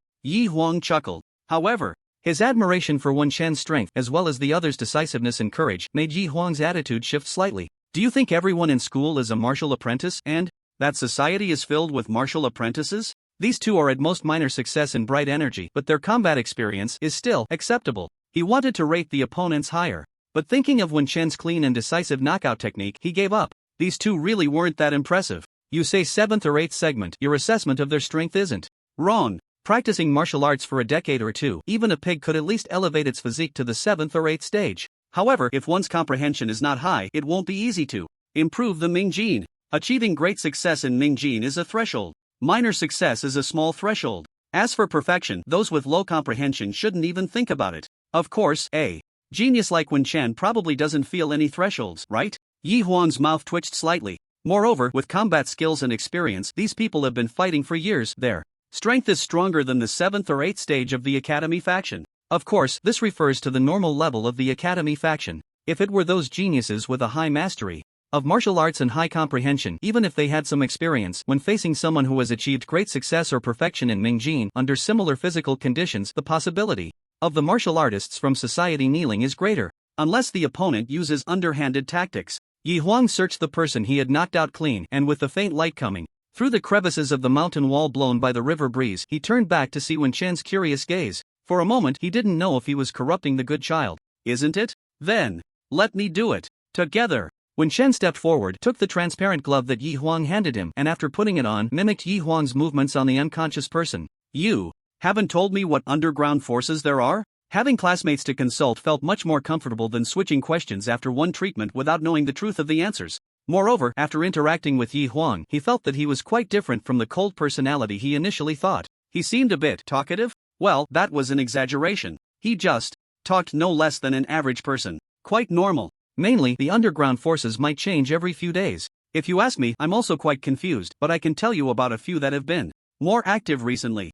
Yi Huang chuckled. However, His admiration for Wen Shen's strength as well as the others' decisiveness and courage made Yi Huang's attitude shift slightly. Do you think everyone in school is a martial apprentice and that society is filled with martial apprentices? These two are at most minor success in bright energy, but their combat experience is still acceptable. He wanted to rate the opponents higher, but thinking of Wen Shen's clean and decisive knockout technique, he gave up. These two really weren't that impressive. You say 7th or 8th segment, your assessment of their strength isn't wrong. Practicing martial arts for a decade or two, even a pig could at least elevate its physique to the 7th or 8th stage. However, if one's comprehension is not high, it won't be easy to improve the Mingjin. Achieving great success in Mingjin is a threshold. Minor success is a small threshold. As for perfection, those with low comprehension shouldn't even think about it. Of course, a genius like Wen Shen probably doesn't feel any thresholds, right? Yi Huang's mouth twitched slightly. Moreover, with combat skills and experience, these people have been fighting for years. Their strength is stronger than the 7th or 8th stage of the Academy faction. Of course, this refers to the normal level of the Academy faction. If it were those geniuses with a high mastery of martial arts and high comprehension, even if they had some experience when facing someone who has achieved great success or perfection in Mingjin under similar physical conditions, the possibility of the martial artists from society kneeling is greater, unless the opponent uses underhanded tactics. Yi Huang searched the person he had knocked out clean, and with the faint light coming through the crevices of the mountain wall blown by the river breeze, he turned back to see Wen Shen's curious gaze. For a moment he didn't know if he was corrupting the good child. Isn't it? Then, let me do it. Together. Wen Shen stepped forward, took the transparent glove that Yi Huang handed him, and after putting it on, mimicked Yi Huang's movements on the unconscious person. You haven't told me what underground forces there are? Having classmates to consult felt much more comfortable than switching questions after one treatment without knowing the truth of the answers. Moreover, after interacting with Yi Huang, he felt that he was quite different from the cold personality he initially thought. He seemed a bit talkative? Well, that was an exaggeration. He just talked no less than an average person. Quite normal. Mainly, the underground forces might change every few days. If you ask me, I'm also quite confused, but I can tell you about a few that have been more active recently.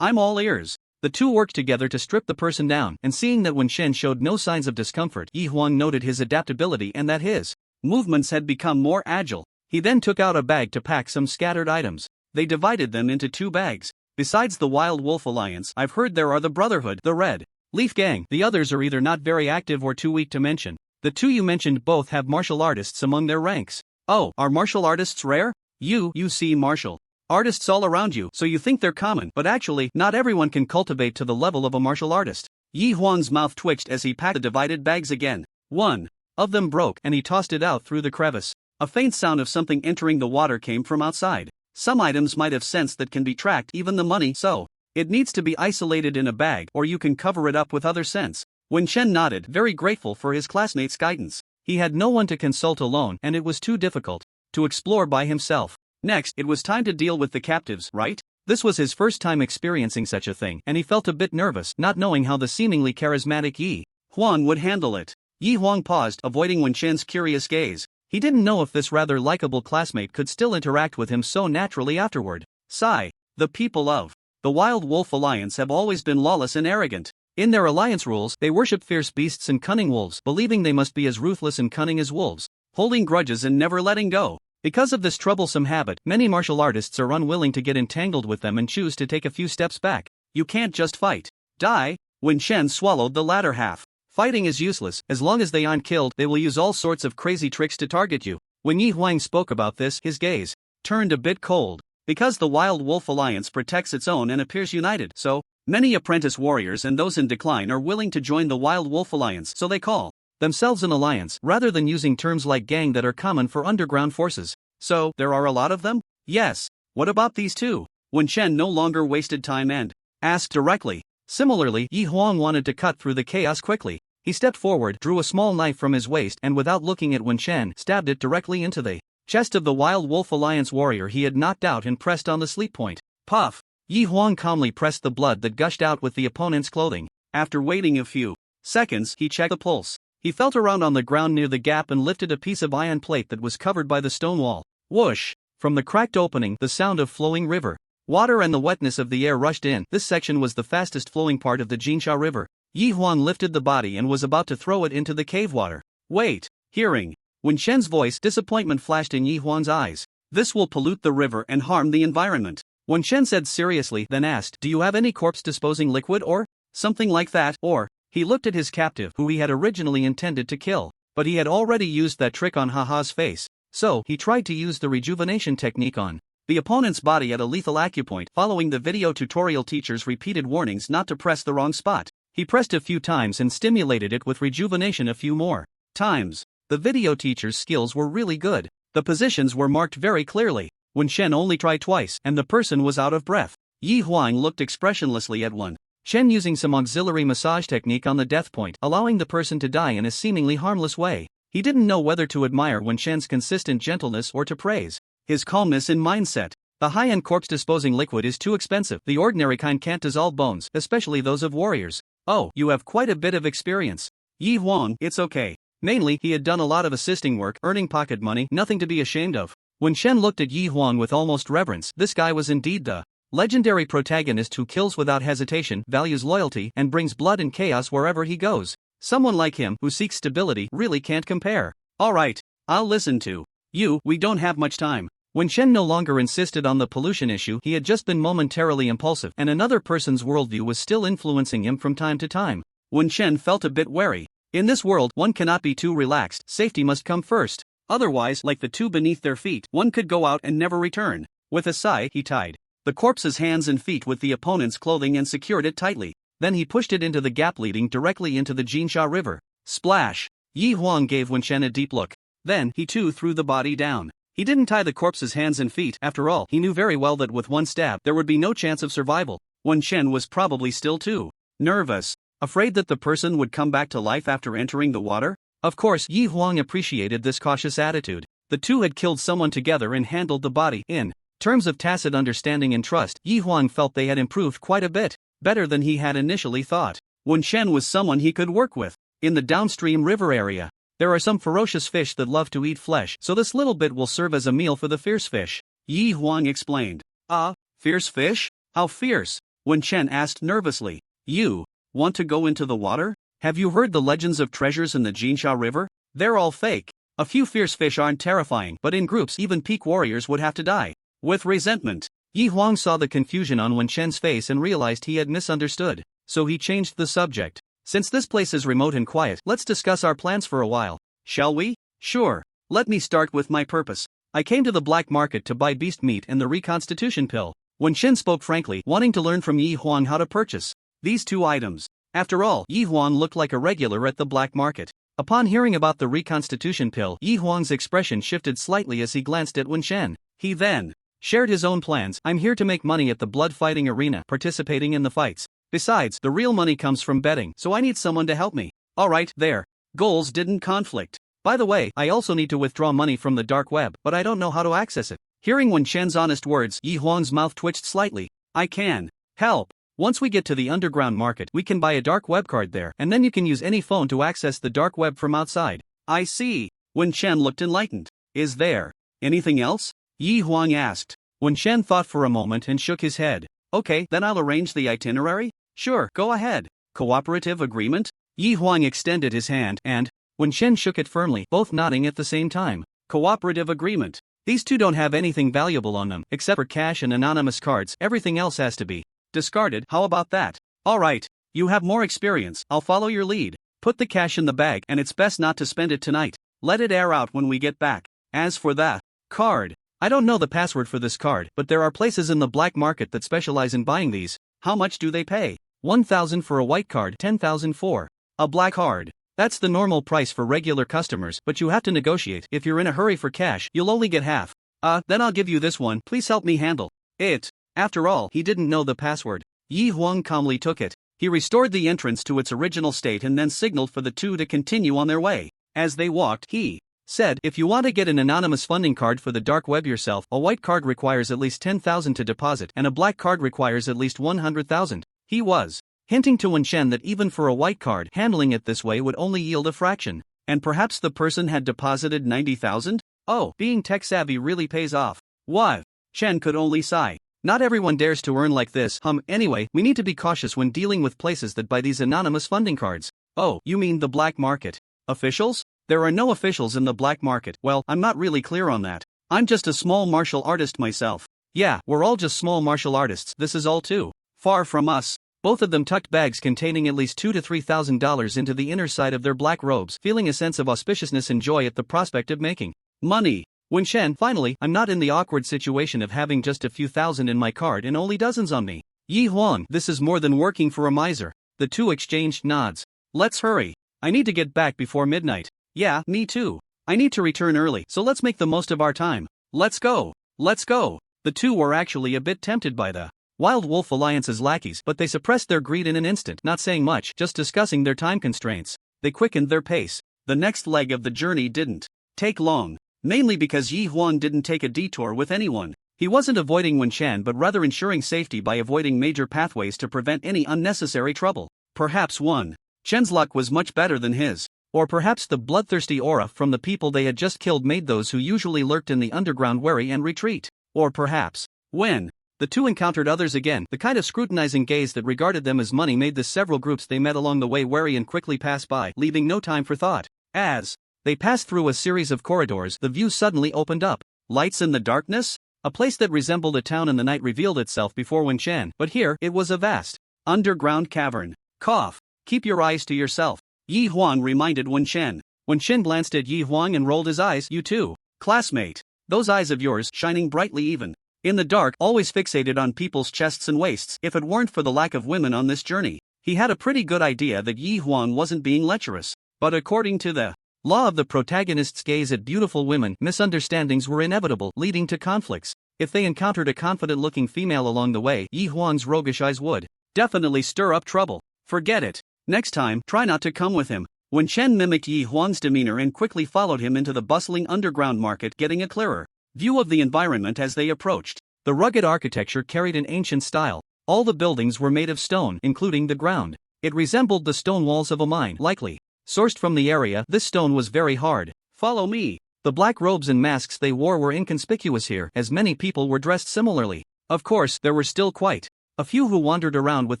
I'm all ears. The two worked together to strip the person down, and seeing that Wen Shen showed no signs of discomfort, Yi Huang noted his adaptability and that his movements had become more agile. He then took out a bag to pack some scattered items. They divided them into 2 bags. Besides the Wild Wolf Alliance, I've heard there are the Brotherhood, the Red Leaf Gang. The others are either not very active or too weak to mention. The 2 you mentioned both have martial artists among their ranks. Oh, are martial artists rare? You see martial artists all around you, so you think they're common, but actually, not everyone can cultivate to the level of a martial artist. Yi Huang's mouth twitched as he packed the divided bags again. One of them broke, and he tossed it out through the crevice. A faint sound of something entering the water came from outside. Some items might have sense that can be tracked, even the money, so it needs to be isolated in a bag, or you can cover it up with other scents. Wen Shen nodded, very grateful for his classmates' guidance. He had no one to consult alone, and it was too difficult to explore by himself. Next, it was time to deal with the captives, right? This was his first time experiencing such a thing, and he felt a bit nervous, not knowing how the seemingly charismatic Yi Huang would handle it. Yi Huang paused, avoiding Wen Shen's curious gaze. He didn't know if this rather likable classmate could still interact with him so naturally afterward. Sigh. The people of the Wild Wolf Alliance have always been lawless and arrogant. In their alliance rules, they worship fierce beasts and cunning wolves, believing they must be as ruthless and cunning as wolves, holding grudges and never letting go. Because of this troublesome habit, many martial artists are unwilling to get entangled with them and choose to take a few steps back. You can't just fight. Die. Wen Shen swallowed the latter half. Fighting is useless. As long as they aren't killed, they will use all sorts of crazy tricks to target you. When Yi Huang spoke about this, his gaze turned a bit cold. Because the Wild Wolf Alliance protects its own and appears united, so many apprentice warriors and those in decline are willing to join the Wild Wolf Alliance, so they call themselves an alliance, rather than using terms like gang that are common for underground forces. So, there are a lot of them? Yes. What about these two? Wen Shen no longer wasted time and asked directly. Similarly, Yi Huang wanted to cut through the chaos quickly. He stepped forward, drew a small knife from his waist, and without looking at Wen Shen, stabbed it directly into the chest of the Wild Wolf Alliance warrior he had knocked out and pressed on the sleep point. Puff! Yi Huang calmly pressed the blood that gushed out with the opponent's clothing. After waiting a few seconds, he checked the pulse. He felt around on the ground near the gap and lifted a piece of iron plate that was covered by the stone wall. Whoosh! From the cracked opening, the sound of flowing river water and the wetness of the air rushed in. This section was the fastest flowing part of the Jinsha River. Yi Huang lifted the body and was about to throw it into the cave water. Wait! Hearing Wen Shen's voice, disappointment flashed in Yi Huang's eyes. This will pollute the river and harm the environment. Wen Shen said seriously, then asked, do you have any corpse disposing liquid or something like that, or, he looked at his captive who he had originally intended to kill, but he had already used that trick on Haha's face, so he tried to use the rejuvenation technique on the opponent's body at a lethal acupoint. Following the video tutorial teacher's repeated warnings not to press the wrong spot, he pressed a few times and stimulated it with rejuvenation a few more times. The video teacher's skills were really good. The positions were marked very clearly. Wen Shen only tried twice and the person was out of breath. Yi Huang looked expressionlessly at Wen Shen using some auxiliary massage technique on the death point, allowing the person to die in a seemingly harmless way. He didn't know whether to admire Wen Shen's consistent gentleness or to praise his calmness in mindset. The high-end corpse-disposing liquid is too expensive. The ordinary kind can't dissolve bones, especially those of warriors. Oh, you have quite a bit of experience. Yi Huang, it's okay. Mainly, he had done a lot of assisting work, earning pocket money, nothing to be ashamed of. Wen Shen looked at Yi Huang with almost reverence. This guy was indeed the legendary protagonist who kills without hesitation, values loyalty, and brings blood and chaos wherever he goes. Someone like him, who seeks stability, really can't compare. Alright, I'll listen to you. We don't have much time. Wen Shen no longer insisted on the pollution issue. He had just been momentarily impulsive, and another person's worldview was still influencing him from time to time. Wen Shen felt a bit wary. In this world, one cannot be too relaxed. Safety must come first. Otherwise, like the two beneath their feet, one could go out and never return. With a sigh, he tied the corpse's hands and feet with the opponent's clothing and secured it tightly. Then he pushed it into the gap leading directly into the Jinsha River. Splash! Yi Huang gave Wen Shen a deep look. Then, he too threw the body down. He didn't tie the corpse's hands and feet. After all, he knew very well that with one stab, there would be no chance of survival. Wen Shen was probably still too nervous, afraid that the person would come back to life after entering the water. Of course, Yi Huang appreciated this cautious attitude. The two had killed someone together and handled the body. In terms of tacit understanding and trust, Yi Huang felt they had improved quite a bit, better than he had initially thought. Wen Shen was someone he could work with. In the downstream river area, there are some ferocious fish that love to eat flesh, so this little bit will serve as a meal for the fierce fish. Yi Huang explained. Ah, fierce fish? How fierce? Wen Shen asked nervously. You want to go into the water? Have you heard the legends of treasures in the Jinsha River? They're all fake. A few fierce fish aren't terrifying, but in groups even peak warriors would have to die. With resentment, Yi Huang saw the confusion on Wen Shen's face and realized he had misunderstood, so he changed the subject. Since this place is remote and quiet, let's discuss our plans for a while. Shall we? Sure. Let me start with my purpose. I came to the black market to buy beast meat and the reconstitution pill. Wen Shen spoke frankly, wanting to learn from Yi Huang how to purchase these two items. After all, Yi Huang looked like a regular at the black market. Upon hearing about the reconstitution pill, Yi Huang's expression shifted slightly as he glanced at Wen Shen. He then shared his own plans. I'm here to make money at the blood fighting arena, participating in the fights. Besides, the real money comes from betting, so I need someone to help me. Alright, there. Goals didn't conflict. By the way, I also need to withdraw money from the dark web, but I don't know how to access it. Hearing Wen Shen's honest words, Yi Huang's mouth twitched slightly. I can help. Once we get to the underground market, we can buy a dark web card there, and then you can use any phone to access the dark web from outside. I see. Wen Shen looked enlightened. Is there anything else? Yi Huang asked. Wen Shen thought for a moment and shook his head. Okay, then I'll arrange the itinerary? Sure, go ahead. Cooperative agreement? Yi Huang extended his hand, and Wen Shen shook it firmly, both nodding at the same time. Cooperative agreement. These two don't have anything valuable on them, except for cash and anonymous cards. Everything else has to be discarded. How about that? Alright, you have more experience, I'll follow your lead. Put the cash in the bag, and it's best not to spend it tonight. Let it air out when we get back. As for the card, I don't know the password for this card, but there are places in the black market that specialize in buying these. How much do they pay? 1,000 for a white card, 10,000 for a black card. That's the normal price for regular customers, but you have to negotiate. If you're in a hurry for cash, you'll only get half. Then I'll give you this one. Please help me handle it. After all, he didn't know the password. Yi Huang calmly took it. He restored the entrance to its original state and then signaled for the two to continue on their way. As they walked, he said, if you want to get an anonymous funding card for the dark web yourself, a white card requires at least 10,000 to deposit and a black card requires at least 100,000. He was hinting to Wen Shen that even for a white card, handling it this way would only yield a fraction. And perhaps the person had deposited 90,000? Oh, being tech-savvy really pays off. What? Shen could only sigh. Not everyone dares to earn like this. Anyway, we need to be cautious when dealing with places that buy these anonymous funding cards. Oh, you mean the black market? Officials? There are no officials in the black market. Well, I'm not really clear on that. I'm just a small martial artist myself. Yeah, we're all just small martial artists. This is all too far from us. Both of them tucked bags containing at least $2,000 to $3,000 into the inner side of their black robes, feeling a sense of auspiciousness and joy at the prospect of making money. Wen Shen, finally, I'm not in the awkward situation of having just a few thousand in my card and only dozens on me. Yi Huang, this is more than working for a miser. The two exchanged nods. Let's hurry. I need to get back before midnight. Yeah, me too. I need to return early, so let's make the most of our time. Let's go. Let's go. The two were actually a bit tempted by the Wild Wolf Alliance's lackeys, but they suppressed their greed in an instant, not saying much, just discussing their time constraints. They quickened their pace. The next leg of the journey didn't take long, mainly because Yi Huang didn't take a detour with anyone. He wasn't avoiding Wen Shan but rather ensuring safety by avoiding major pathways to prevent any unnecessary trouble. Perhaps Wen Shen's luck was much better than his. Or perhaps the bloodthirsty aura from the people they had just killed made those who usually lurked in the underground wary and retreat. Or perhaps, when the two encountered others again, the kind of scrutinizing gaze that regarded them as money made the several groups they met along the way wary and quickly pass by, leaving no time for thought. As they passed through a series of corridors, the view suddenly opened up. Lights in the darkness? A place that resembled a town in the night revealed itself before Wen Shan, but here, it was a vast underground cavern. Cough. Keep your eyes to yourself. Yi Huang reminded Wen Shan. Wen Shan glanced at Yi Huang and rolled his eyes. You too, classmate. Those eyes of yours, shining brightly even in the dark, always fixated on people's chests and waists. If it weren't for the lack of women on this journey, he had a pretty good idea that Yi Huang wasn't being lecherous. But according to the law of the protagonist's gaze at beautiful women, misunderstandings were inevitable, leading to conflicts. If they encountered a confident-looking female along the way, Yi Huang's roguish eyes would definitely stir up trouble. Forget it. Next time, try not to come with him. Wen Shan mimicked Yi Huang's demeanor and quickly followed him into the bustling underground market, getting a clearer view of the environment as they approached. The rugged architecture carried an ancient style. All the buildings were made of stone, including the ground. It resembled the stone walls of a mine, likely sourced from the area. This stone was very hard. Follow me. The black robes and masks they wore were inconspicuous here, as many people were dressed similarly. Of course, there were still quite a few who wandered around with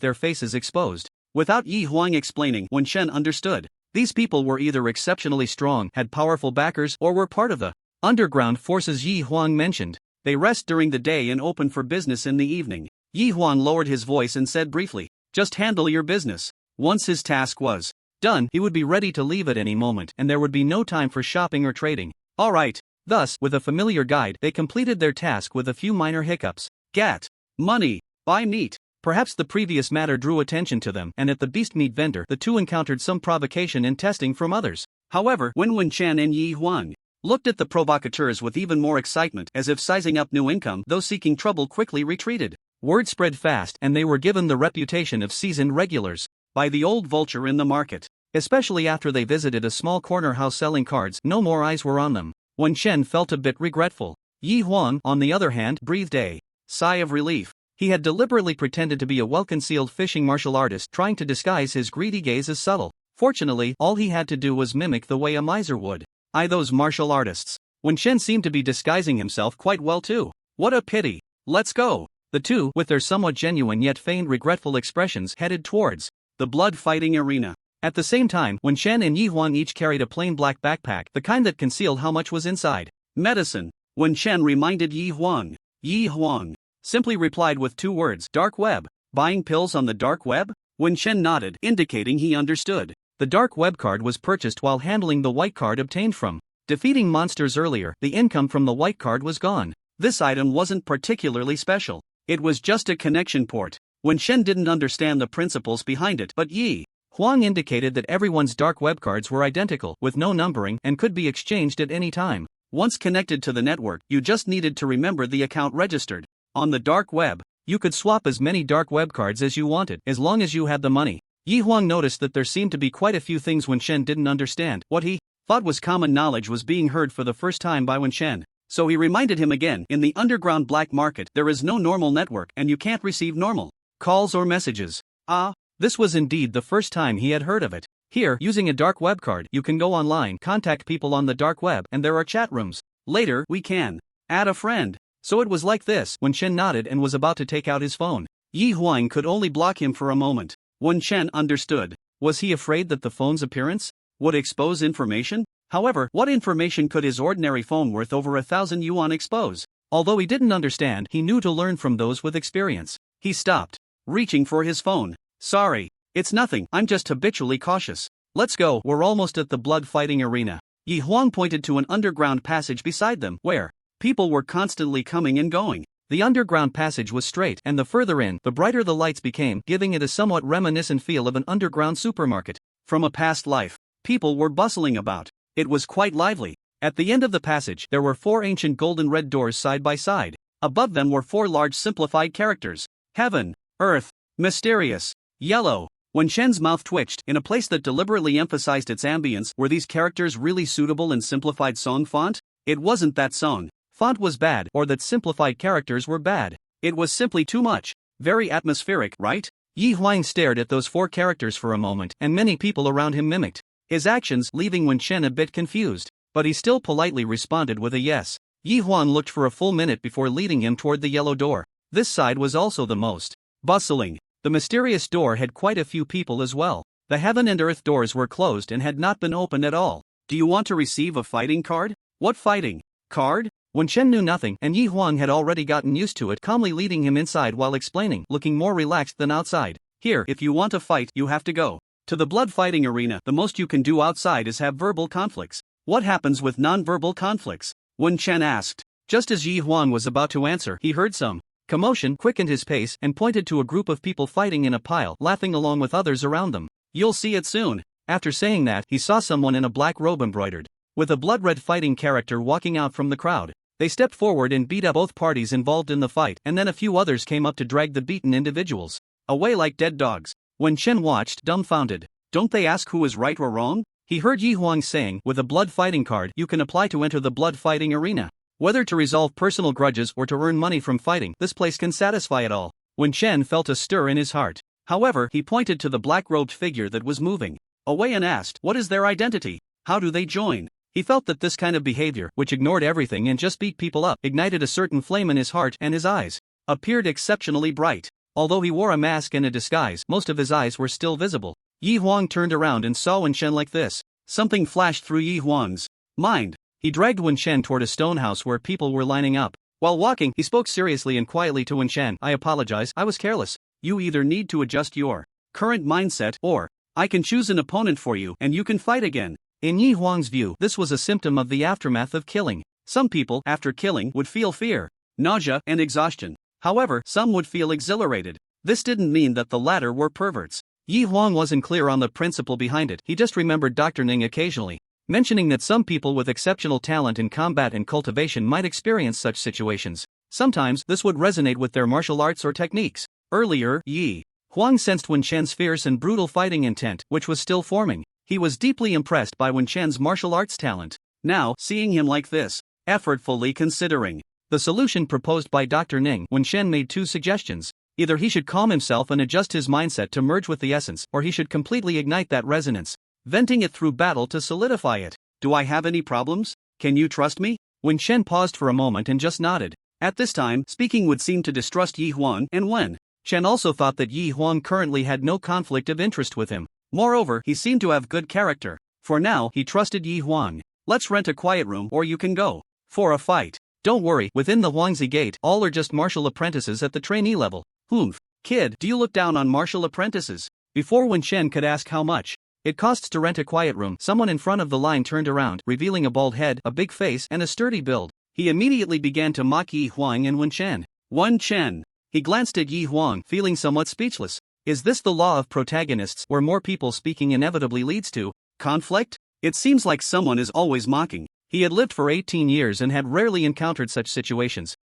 their faces exposed. Without Yi Huang explaining, Wen Shen understood. These people were either exceptionally strong, had powerful backers, or were part of the underground forces Yi Huang mentioned. They rest during the day and open for business in the evening. Yi Huang lowered his voice and said briefly, just handle your business. Once his task was done, he would be ready to leave at any moment, and there would be no time for shopping or trading. Alright. Thus, with a familiar guide, they completed their task with a few minor hiccups. Get money, buy meat. Perhaps the previous matter drew attention to them, and at the beast meat vendor, the two encountered some provocation and testing from others. However, when Wen Shan and Yi Huang looked at the provocateurs with even more excitement, as if sizing up new income, those seeking trouble quickly retreated. Word spread fast, and they were given the reputation of seasoned regulars by the old vulture in the market. Especially after they visited a small corner house selling cards, no more eyes were on them. Wen Shen felt a bit regretful. Yi Huang, on the other hand, breathed a sigh of relief. He had deliberately pretended to be a well-concealed fishing martial artist, trying to disguise his greedy gaze as subtle. Fortunately, all he had to do was mimic the way a miser would eye those martial artists. Wen Shen seemed to be disguising himself quite well too. What a pity. Let's go. The two, with their somewhat genuine yet feigned regretful expressions, headed towards the blood-fighting arena. At the same time, Wen Shen and Yi Huang each carried a plain black backpack, the kind that concealed how much was inside. Medicine. Wen Shen reminded Yi Huang. Yi Huang simply replied with two words, dark web. Buying pills on the dark web? Wen Shen nodded, indicating he understood. The dark web card was purchased while handling the white card obtained from defeating monsters earlier. The income from the white card was gone. This item wasn't particularly special. It was just a connection port. Wen Shen didn't understand the principles behind it, but Yi Huang indicated that everyone's dark web cards were identical, with no numbering, and could be exchanged at any time. Once connected to the network, you just needed to remember the account registered. On the dark web, you could swap as many dark web cards as you wanted, as long as you had the money. Yi Huang noticed that there seemed to be quite a few things Wen Shen didn't understand. What he thought was common knowledge was being heard for the first time by Wen Shen. So he reminded him again, in the underground black market, there is no normal network, and you can't receive normal calls or messages. This was indeed the first time he had heard of it. Here, using a dark web card, you can go online, contact people on the dark web, and there are chat rooms. Later, we can add a friend. So it was like this. Wen Shen nodded and was about to take out his phone. Yi Huang could only block him for a moment. Wen Shen understood. Was he afraid that the phone's appearance would expose information? However, what information could his ordinary phone worth over 1,000 yuan expose? Although he didn't understand, he knew to learn from those with experience. He stopped, reaching for his phone. Sorry. It's nothing, I'm just habitually cautious. Let's go, we're almost at the blood fighting arena. Yi Huang pointed to an underground passage beside them, where people were constantly coming and going. The underground passage was straight, and the further in, the brighter the lights became, giving it a somewhat reminiscent feel of an underground supermarket. From a past life, people were bustling about. It was quite lively. At the end of the passage, there were 4 ancient golden red doors side by side. Above them were 4 large simplified characters: heaven, earth, mysterious, yellow. When Shen's mouth twitched, in a place that deliberately emphasized its ambience, were these characters really suitable in simplified song font? It wasn't that song font was bad, or that simplified characters were bad. It was simply too much. Very atmospheric, right? Yi Huang stared at those 4 characters for a moment, and many people around him mimicked his actions, leaving Wen Chen a bit confused. But he still politely responded with a yes. Yi Huang looked for a full minute before leading him toward the yellow door. This side was also the most bustling. The mysterious door had quite a few people as well. The heaven and earth doors were closed and had not been opened at all. Do you want to receive a fighting card? What fighting card? Wen Chen knew nothing, and Yi Huang had already gotten used to it, calmly leading him inside while explaining, looking more relaxed than outside. Here, if you want to fight, you have to go to the blood fighting arena. The most you can do outside is have verbal conflicts. What happens with non-verbal conflicts? Wen Chen asked. Just as Yi Huang was about to answer, he heard some commotion, quickened his pace, and pointed to a group of people fighting in a pile, laughing along with others around them. You'll see it soon. After saying that, he saw someone in a black robe embroidered with a blood-red fighting character walking out from the crowd. They stepped forward and beat up both parties involved in the fight, and then a few others came up to drag the beaten individuals away like dead dogs. Wen Chen watched, dumbfounded. Don't they ask who is right or wrong? He heard Yi Huang saying, with a blood fighting card, you can apply to enter the blood fighting arena. Whether to resolve personal grudges or to earn money from fighting, this place can satisfy it all. Wen Chen felt a stir in his heart. However, he pointed to the black-robed figure that was moving away and asked, what is their identity? How do they join? He felt that this kind of behavior, which ignored everything and just beat people up, ignited a certain flame in his heart, and his eyes appeared exceptionally bright. Although he wore a mask and a disguise, most of his eyes were still visible. Yi Huang turned around and saw Wen Chen like this. Something flashed through Yi Huang's mind. He dragged Wen Chen toward a stone house where people were lining up. While walking, he spoke seriously and quietly to Wen Chen. I apologize, I was careless. You either need to adjust your current mindset, or I can choose an opponent for you and you can fight again. In Yi Huang's view, this was a symptom of the aftermath of killing. Some people, after killing, would feel fear, nausea, and exhaustion. However, some would feel exhilarated. This didn't mean that the latter were perverts. Yi Huang wasn't clear on the principle behind it. He just remembered Dr. Ning occasionally mentioning that some people with exceptional talent in combat and cultivation might experience such situations. Sometimes, this would resonate with their martial arts or techniques. Earlier, Yi Huang sensed Wen Chen's fierce and brutal fighting intent, which was still forming. He was deeply impressed by Wen Chen's martial arts talent. Now, seeing him like this, effortfully considering the solution proposed by Dr. Ning, Wen Chen made 2 suggestions. Either he should calm himself and adjust his mindset to merge with the essence, or he should completely ignite that resonance, venting it through battle to solidify it. Do I have any problems? Can you trust me? Wen Chen paused for a moment and just nodded. At this time, speaking would seem to distrust Yi Huang, and Wen Chen also thought that Yi Huang currently had no conflict of interest with him. Moreover, he seemed to have good character. For now, he trusted Yi Huang. Let's rent a quiet room or you can go for a fight. Don't worry, within the Huangzi Gate, all are just martial apprentices at the trainee level. Humph. Kid, do you look down on martial apprentices? Before Wen Chen could ask how much it costs to rent a quiet room, someone in front of the line turned around, revealing a bald head, a big face, and a sturdy build. He immediately began to mock Yi Huang and Wen Chen. Wen Chen. He glanced at Yi Huang, feeling somewhat speechless. Is this the law of protagonists, where more people speaking inevitably leads to conflict? It seems like someone is always mocking. He had lived for 18 years and had rarely encountered such situations.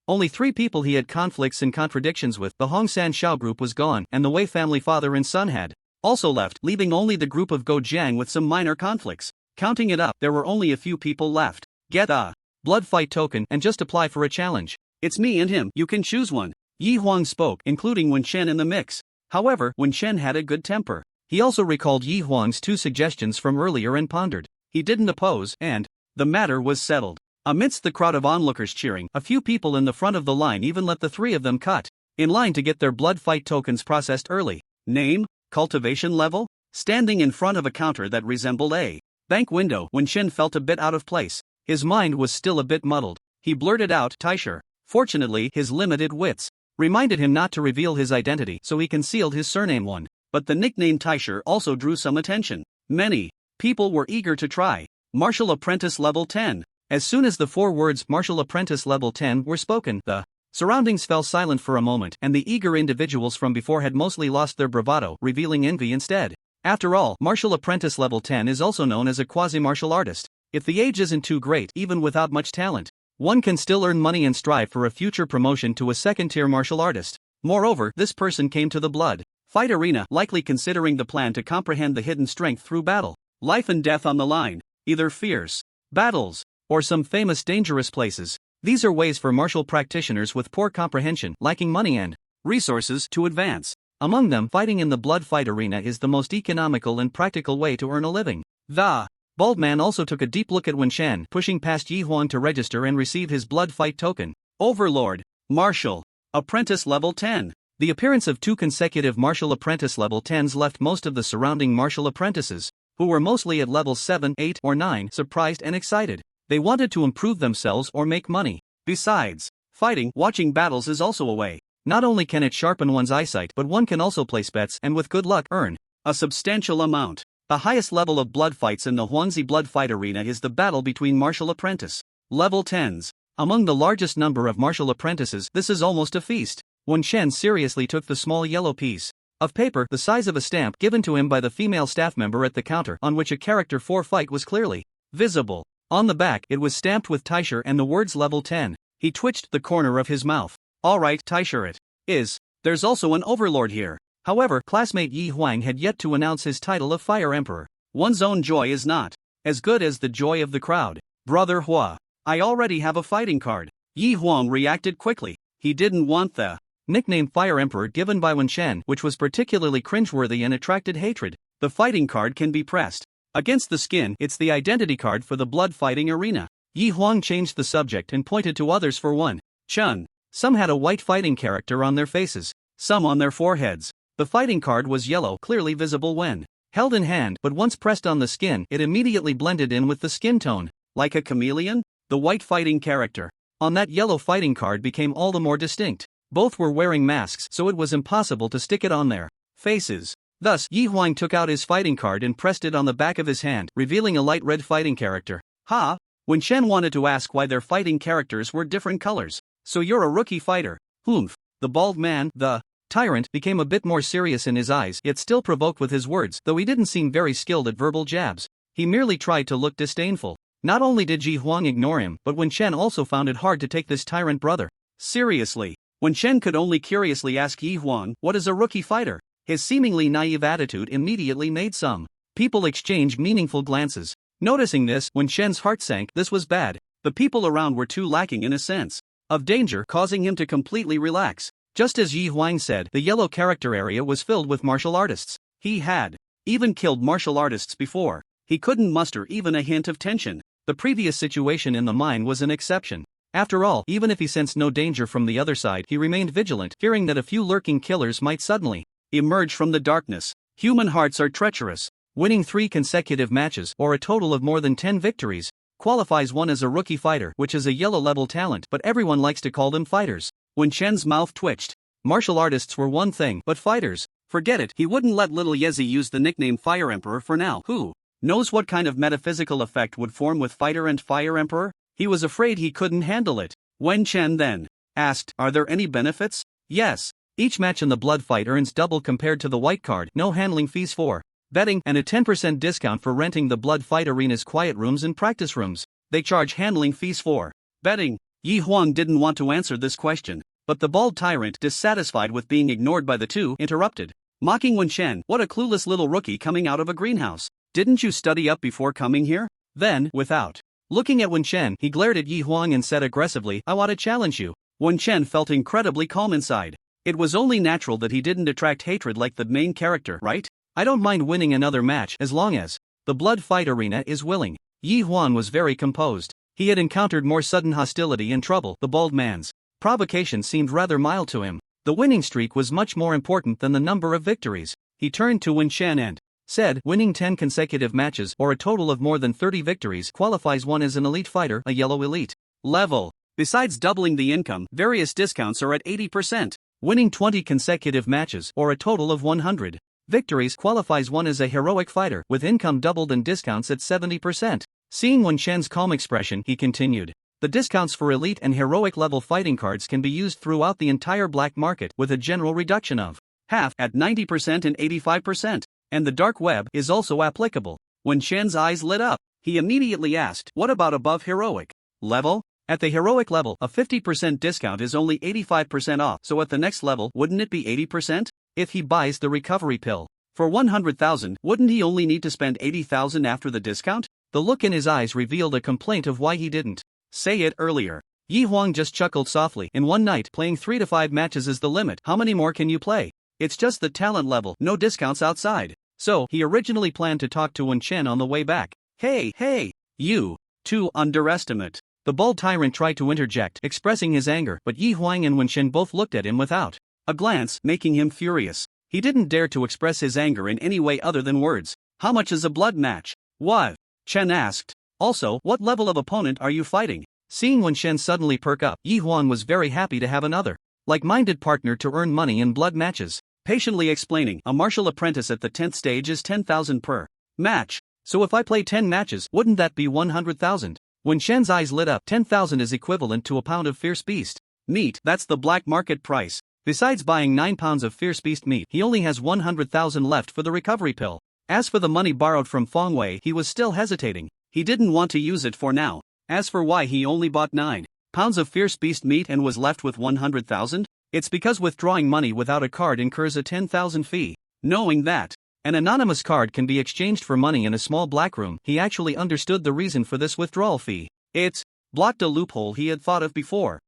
Only 3 people he had conflicts and contradictions with. The Hongsan Xiao group was gone, and the Wei family father and son had also left, leaving only the group of Go Jiang with some minor conflicts. Counting it up, there were only a few people left. Get a blood fight token and just apply for a challenge. It's me and him, you can choose one. Yi Huang spoke, including Wen Chen in the mix. However, Wen Chen had a good temper. He also recalled Yi Huang's 2 suggestions from earlier and pondered. He didn't oppose, and the matter was settled. Amidst the crowd of onlookers cheering, a few people in the front of the line even let the 3 of them cut in line to get their blood fight tokens processed early. Name? Cultivation level? Standing in front of a counter that resembled a bank window, Wen Chen felt a bit out of place. His mind was still a bit muddled. He blurted out, Taisher. Fortunately, his limited wits reminded him not to reveal his identity, so he concealed his surname One. But the nickname Taisher also drew some attention. Many people were eager to try Martial Apprentice Level 10. As soon as the 4 words Martial Apprentice Level 10 were spoken, the surroundings fell silent for a moment, and the eager individuals from before had mostly lost their bravado, revealing envy instead. After all, Martial Apprentice Level 10 is also known as a quasi-martial artist. If the age isn't too great, even without much talent, one can still earn money and strive for a future promotion to a second-tier martial artist. Moreover, this person came to the blood fight arena, likely considering the plan to comprehend the hidden strength through battle. Life and death on the line, either fierce battles or some famous dangerous places. These are ways for martial practitioners with poor comprehension, lacking money and resources, to advance. Among them, fighting in the blood fight arena is the most economical and practical way to earn a living. The bald man also took a deep look at Wen Shan, pushing past Yi Huang to register and receive his blood fight token. Overlord, Martial Apprentice Level 10. The appearance of 2 consecutive Martial Apprentice Level 10s left most of the surrounding martial apprentices, who were mostly at levels 7, 8, or 9, surprised and excited. They wanted to improve themselves or make money. Besides fighting, watching battles is also a way. Not only can it sharpen one's eyesight, but one can also place bets and with good luck earn a substantial amount. The highest level of blood fights in the Huangzi blood fight arena is the battle between martial apprentice level 10s. Among the largest number of martial apprentices, this is almost a feast. Wen Shen seriously took the small yellow piece of paper, the size of a stamp, given to him by the female staff member at the counter, on which a character for fight was clearly visible. On the back, it was stamped with Taisher and the words Level 10. He twitched the corner of his mouth. Alright, Taisher it is. There's also an overlord here. However, classmate Yi Huang had yet to announce his title of Fire Emperor. One's own joy is not as good as the joy of the crowd. Brother Hua, I already have a fighting card. Yi Huang reacted quickly. He didn't want the nickname Fire Emperor given by Wen Shan, which was particularly cringeworthy and attracted hatred. The fighting card can be pressed against the skin. It's the identity card for the blood fighting arena. Yi Huang changed the subject and pointed to others for one. Chun. Some had a white fighting character on their faces, some on their foreheads. The fighting card was yellow, clearly visible when held in hand, but once pressed on the skin, it immediately blended in with the skin tone. Like a chameleon, the white fighting character on that yellow fighting card became all the more distinct. Both were wearing masks, so it was impossible to stick it on their faces. Thus, Yi Huang took out his fighting card and pressed it on the back of his hand, revealing a light red fighting character. Ha! Wen Shen wanted to ask why their fighting characters were different colors. So you're a rookie fighter. Humph. The bald man, the tyrant, became a bit more serious in his eyes, yet still provoked with his words, though he didn't seem very skilled at verbal jabs. He merely tried to look disdainful. Not only did Yi Huang ignore him, but Wen Shen also found it hard to take this tyrant brother seriously. Wen Shen could only curiously ask Yi Huang, what is a rookie fighter? His seemingly naive attitude immediately made some people exchange meaningful glances. Noticing this, Wen Shen's heart sank. This was bad. The people around were too lacking in a sense of danger, causing him to completely relax. Just as Yi Huang said, the yellow character area was filled with martial artists. He had even killed martial artists before. He couldn't muster even a hint of tension. The previous situation in the mine was an exception. After all, even if he sensed no danger from the other side, he remained vigilant, fearing that a few lurking killers might suddenly emerge from the darkness. Human hearts are treacherous. Winning 3 consecutive matches, or a total of more than 10 victories, qualifies one as a rookie fighter, which is a yellow-level talent, but everyone likes to call them fighters. Wen Shen's mouth twitched. Martial artists were one thing, but fighters, forget it. He wouldn't let little Yezi use the nickname Fire Emperor for now. Who knows what kind of metaphysical effect would form with fighter and Fire Emperor? He was afraid he couldn't handle it. Wen Shen then asked, are there any benefits? Yes. Each match in the blood fight earns double compared to the white card, no handling fees for betting, and a 10% discount for renting the blood fight arena's quiet rooms and practice rooms. They charge handling fees for betting. Yi Huang didn't want to answer this question, but the bald tyrant, dissatisfied with being ignored by the two, interrupted, mocking Wen Shen. What a clueless little rookie coming out of a greenhouse. Didn't you study up before coming here? Then, without looking at Wen Shen, he glared at Yi Huang and said aggressively, I want to challenge you. Wen Shen felt incredibly calm inside. It was only natural that he didn't attract hatred like the main character, right? I don't mind winning another match as long as the blood fight arena is willing. Yi Huang was very composed. He had encountered more sudden hostility and trouble. The bald man's provocation seemed rather mild to him. The winning streak was much more important than the number of victories. He turned to Wen Shen and said, winning 10 consecutive matches, or a total of more than 30 victories, qualifies one as an elite fighter, a yellow elite level. Besides doubling the income, various discounts are at 80%. winning 20 consecutive matches or a total of 100 victories qualifies one as a heroic fighter with income doubled and discounts at 70%. Seeing Wen Shen's calm expression, he continued. The discounts for elite and heroic level fighting cards can be used throughout the entire black market with a general reduction of half at 90% and 85%. And the dark web is also applicable. When Shen's eyes lit up, he immediately asked, what about above heroic level? At the heroic level, a 50% discount is only 85% off, so at the next level, wouldn't it be 80%? If he buys the recovery pill for 100,000, wouldn't he only need to spend 80,000 after the discount? The look in his eyes revealed a complaint of why he didn't say it earlier. Yi Huang just chuckled softly. In one night, playing 3 to 5 matches is the limit. How many more can you play? It's just the talent level, no discounts outside. So, he originally planned to talk to Wen Shen on the way back. Hey, you two underestimate. The bald tyrant tried to interject, expressing his anger, but Yi Huang and Wen Shen both looked at him without a glance, making him furious. He didn't dare to express his anger in any way other than words. How much is a blood match? What? Chen asked. Also, what level of opponent are you fighting? Seeing Wen Shen suddenly perk up, Yi Huang was very happy to have another like-minded partner to earn money in blood matches. Patiently explaining, a martial apprentice at the 10th stage is 10,000 per match. So if I play 10 matches, wouldn't that be 100,000? When Shen's eyes lit up, 10,000 is equivalent to a pound of fierce beast meat. That's the black market price. Besides buying 9 pounds of fierce beast meat, he only has 100,000 left for the recovery pill. As for the money borrowed from Feng Wei, he was still hesitating. He didn't want to use it for now. As for why he only bought 9 pounds of fierce beast meat and was left with 100,000, it's because withdrawing money without a card incurs a 10,000 fee. Knowing that an anonymous card can be exchanged for money in a small black room, he actually understood the reason for this withdrawal fee. It blocked a loophole he had thought of before.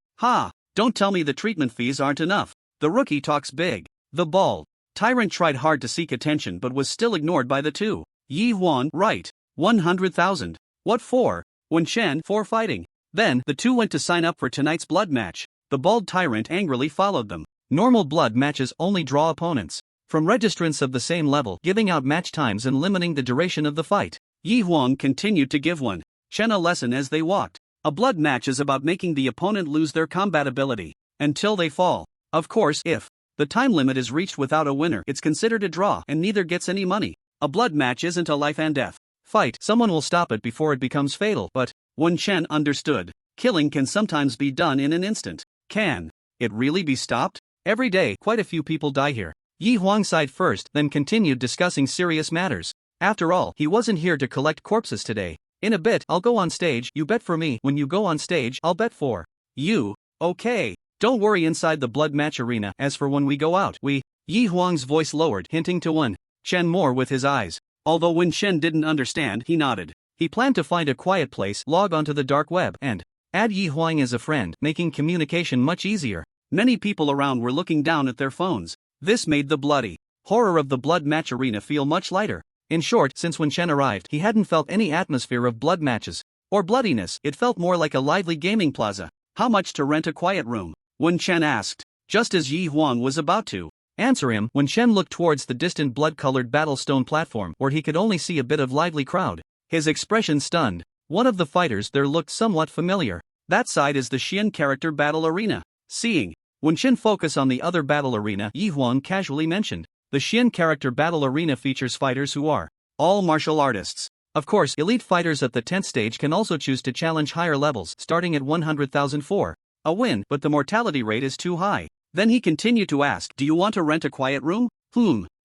Don't tell me the treatment fees aren't enough. The rookie talks big. The bald tyrant tried hard to seek attention but was still ignored by the two. Yi Huan, right. 100,000. What for? Wen Shen, for fighting. Then, the two went to sign up for tonight's blood match. The bald tyrant angrily followed them. Normal blood matches only draw opponents from registrants of the same level, giving out match times and limiting the duration of the fight. Yi Huang continued to give Wen Shen a lesson as they walked. A blood match is about making the opponent lose their combat ability until they fall. Of course, if the time limit is reached without a winner, it's considered a draw and neither gets any money. A blood match isn't a life and death fight. Someone will stop it before it becomes fatal, but Wen Shen understood. Killing can sometimes be done in an instant. Can it really be stopped? Every day, quite a few people die here. Yi Huang sighed first, then continued discussing serious matters. After all, he wasn't here to collect corpses today. In a bit, I'll go on stage, you bet for me. When you go on stage, I'll bet for you. Okay. Don't worry inside the blood match arena. As for when we go out, Yi Huang's voice lowered, hinting to Wen Shen more with his eyes. Although Wen Shen didn't understand, he nodded. He planned to find a quiet place, log onto the dark web, and add Yi Huang as a friend, making communication much easier. Many people around were looking down at their phones. This made the bloody horror of the blood match arena feel much lighter. In short, since Wen Shen arrived, he hadn't felt any atmosphere of blood matches or bloodiness. It felt more like a lively gaming plaza. How much to rent a quiet room? Wen Shen asked. Just as Yi Huang was about to answer him, Wen Shen looked towards the distant blood-colored battlestone platform, where he could only see a bit of lively crowd. His expression stunned. One of the fighters there looked somewhat familiar. That side is the Xian character battle arena. Seeing Wen Shen focus on the other battle arena, Yi Huang casually mentioned. The Xian character battle arena features fighters who are all martial artists. Of course, elite fighters at the 10th stage can also choose to challenge higher levels, starting at 100,000 for a win, but the mortality rate is too high. Then he continued to ask, do you want to rent a quiet room?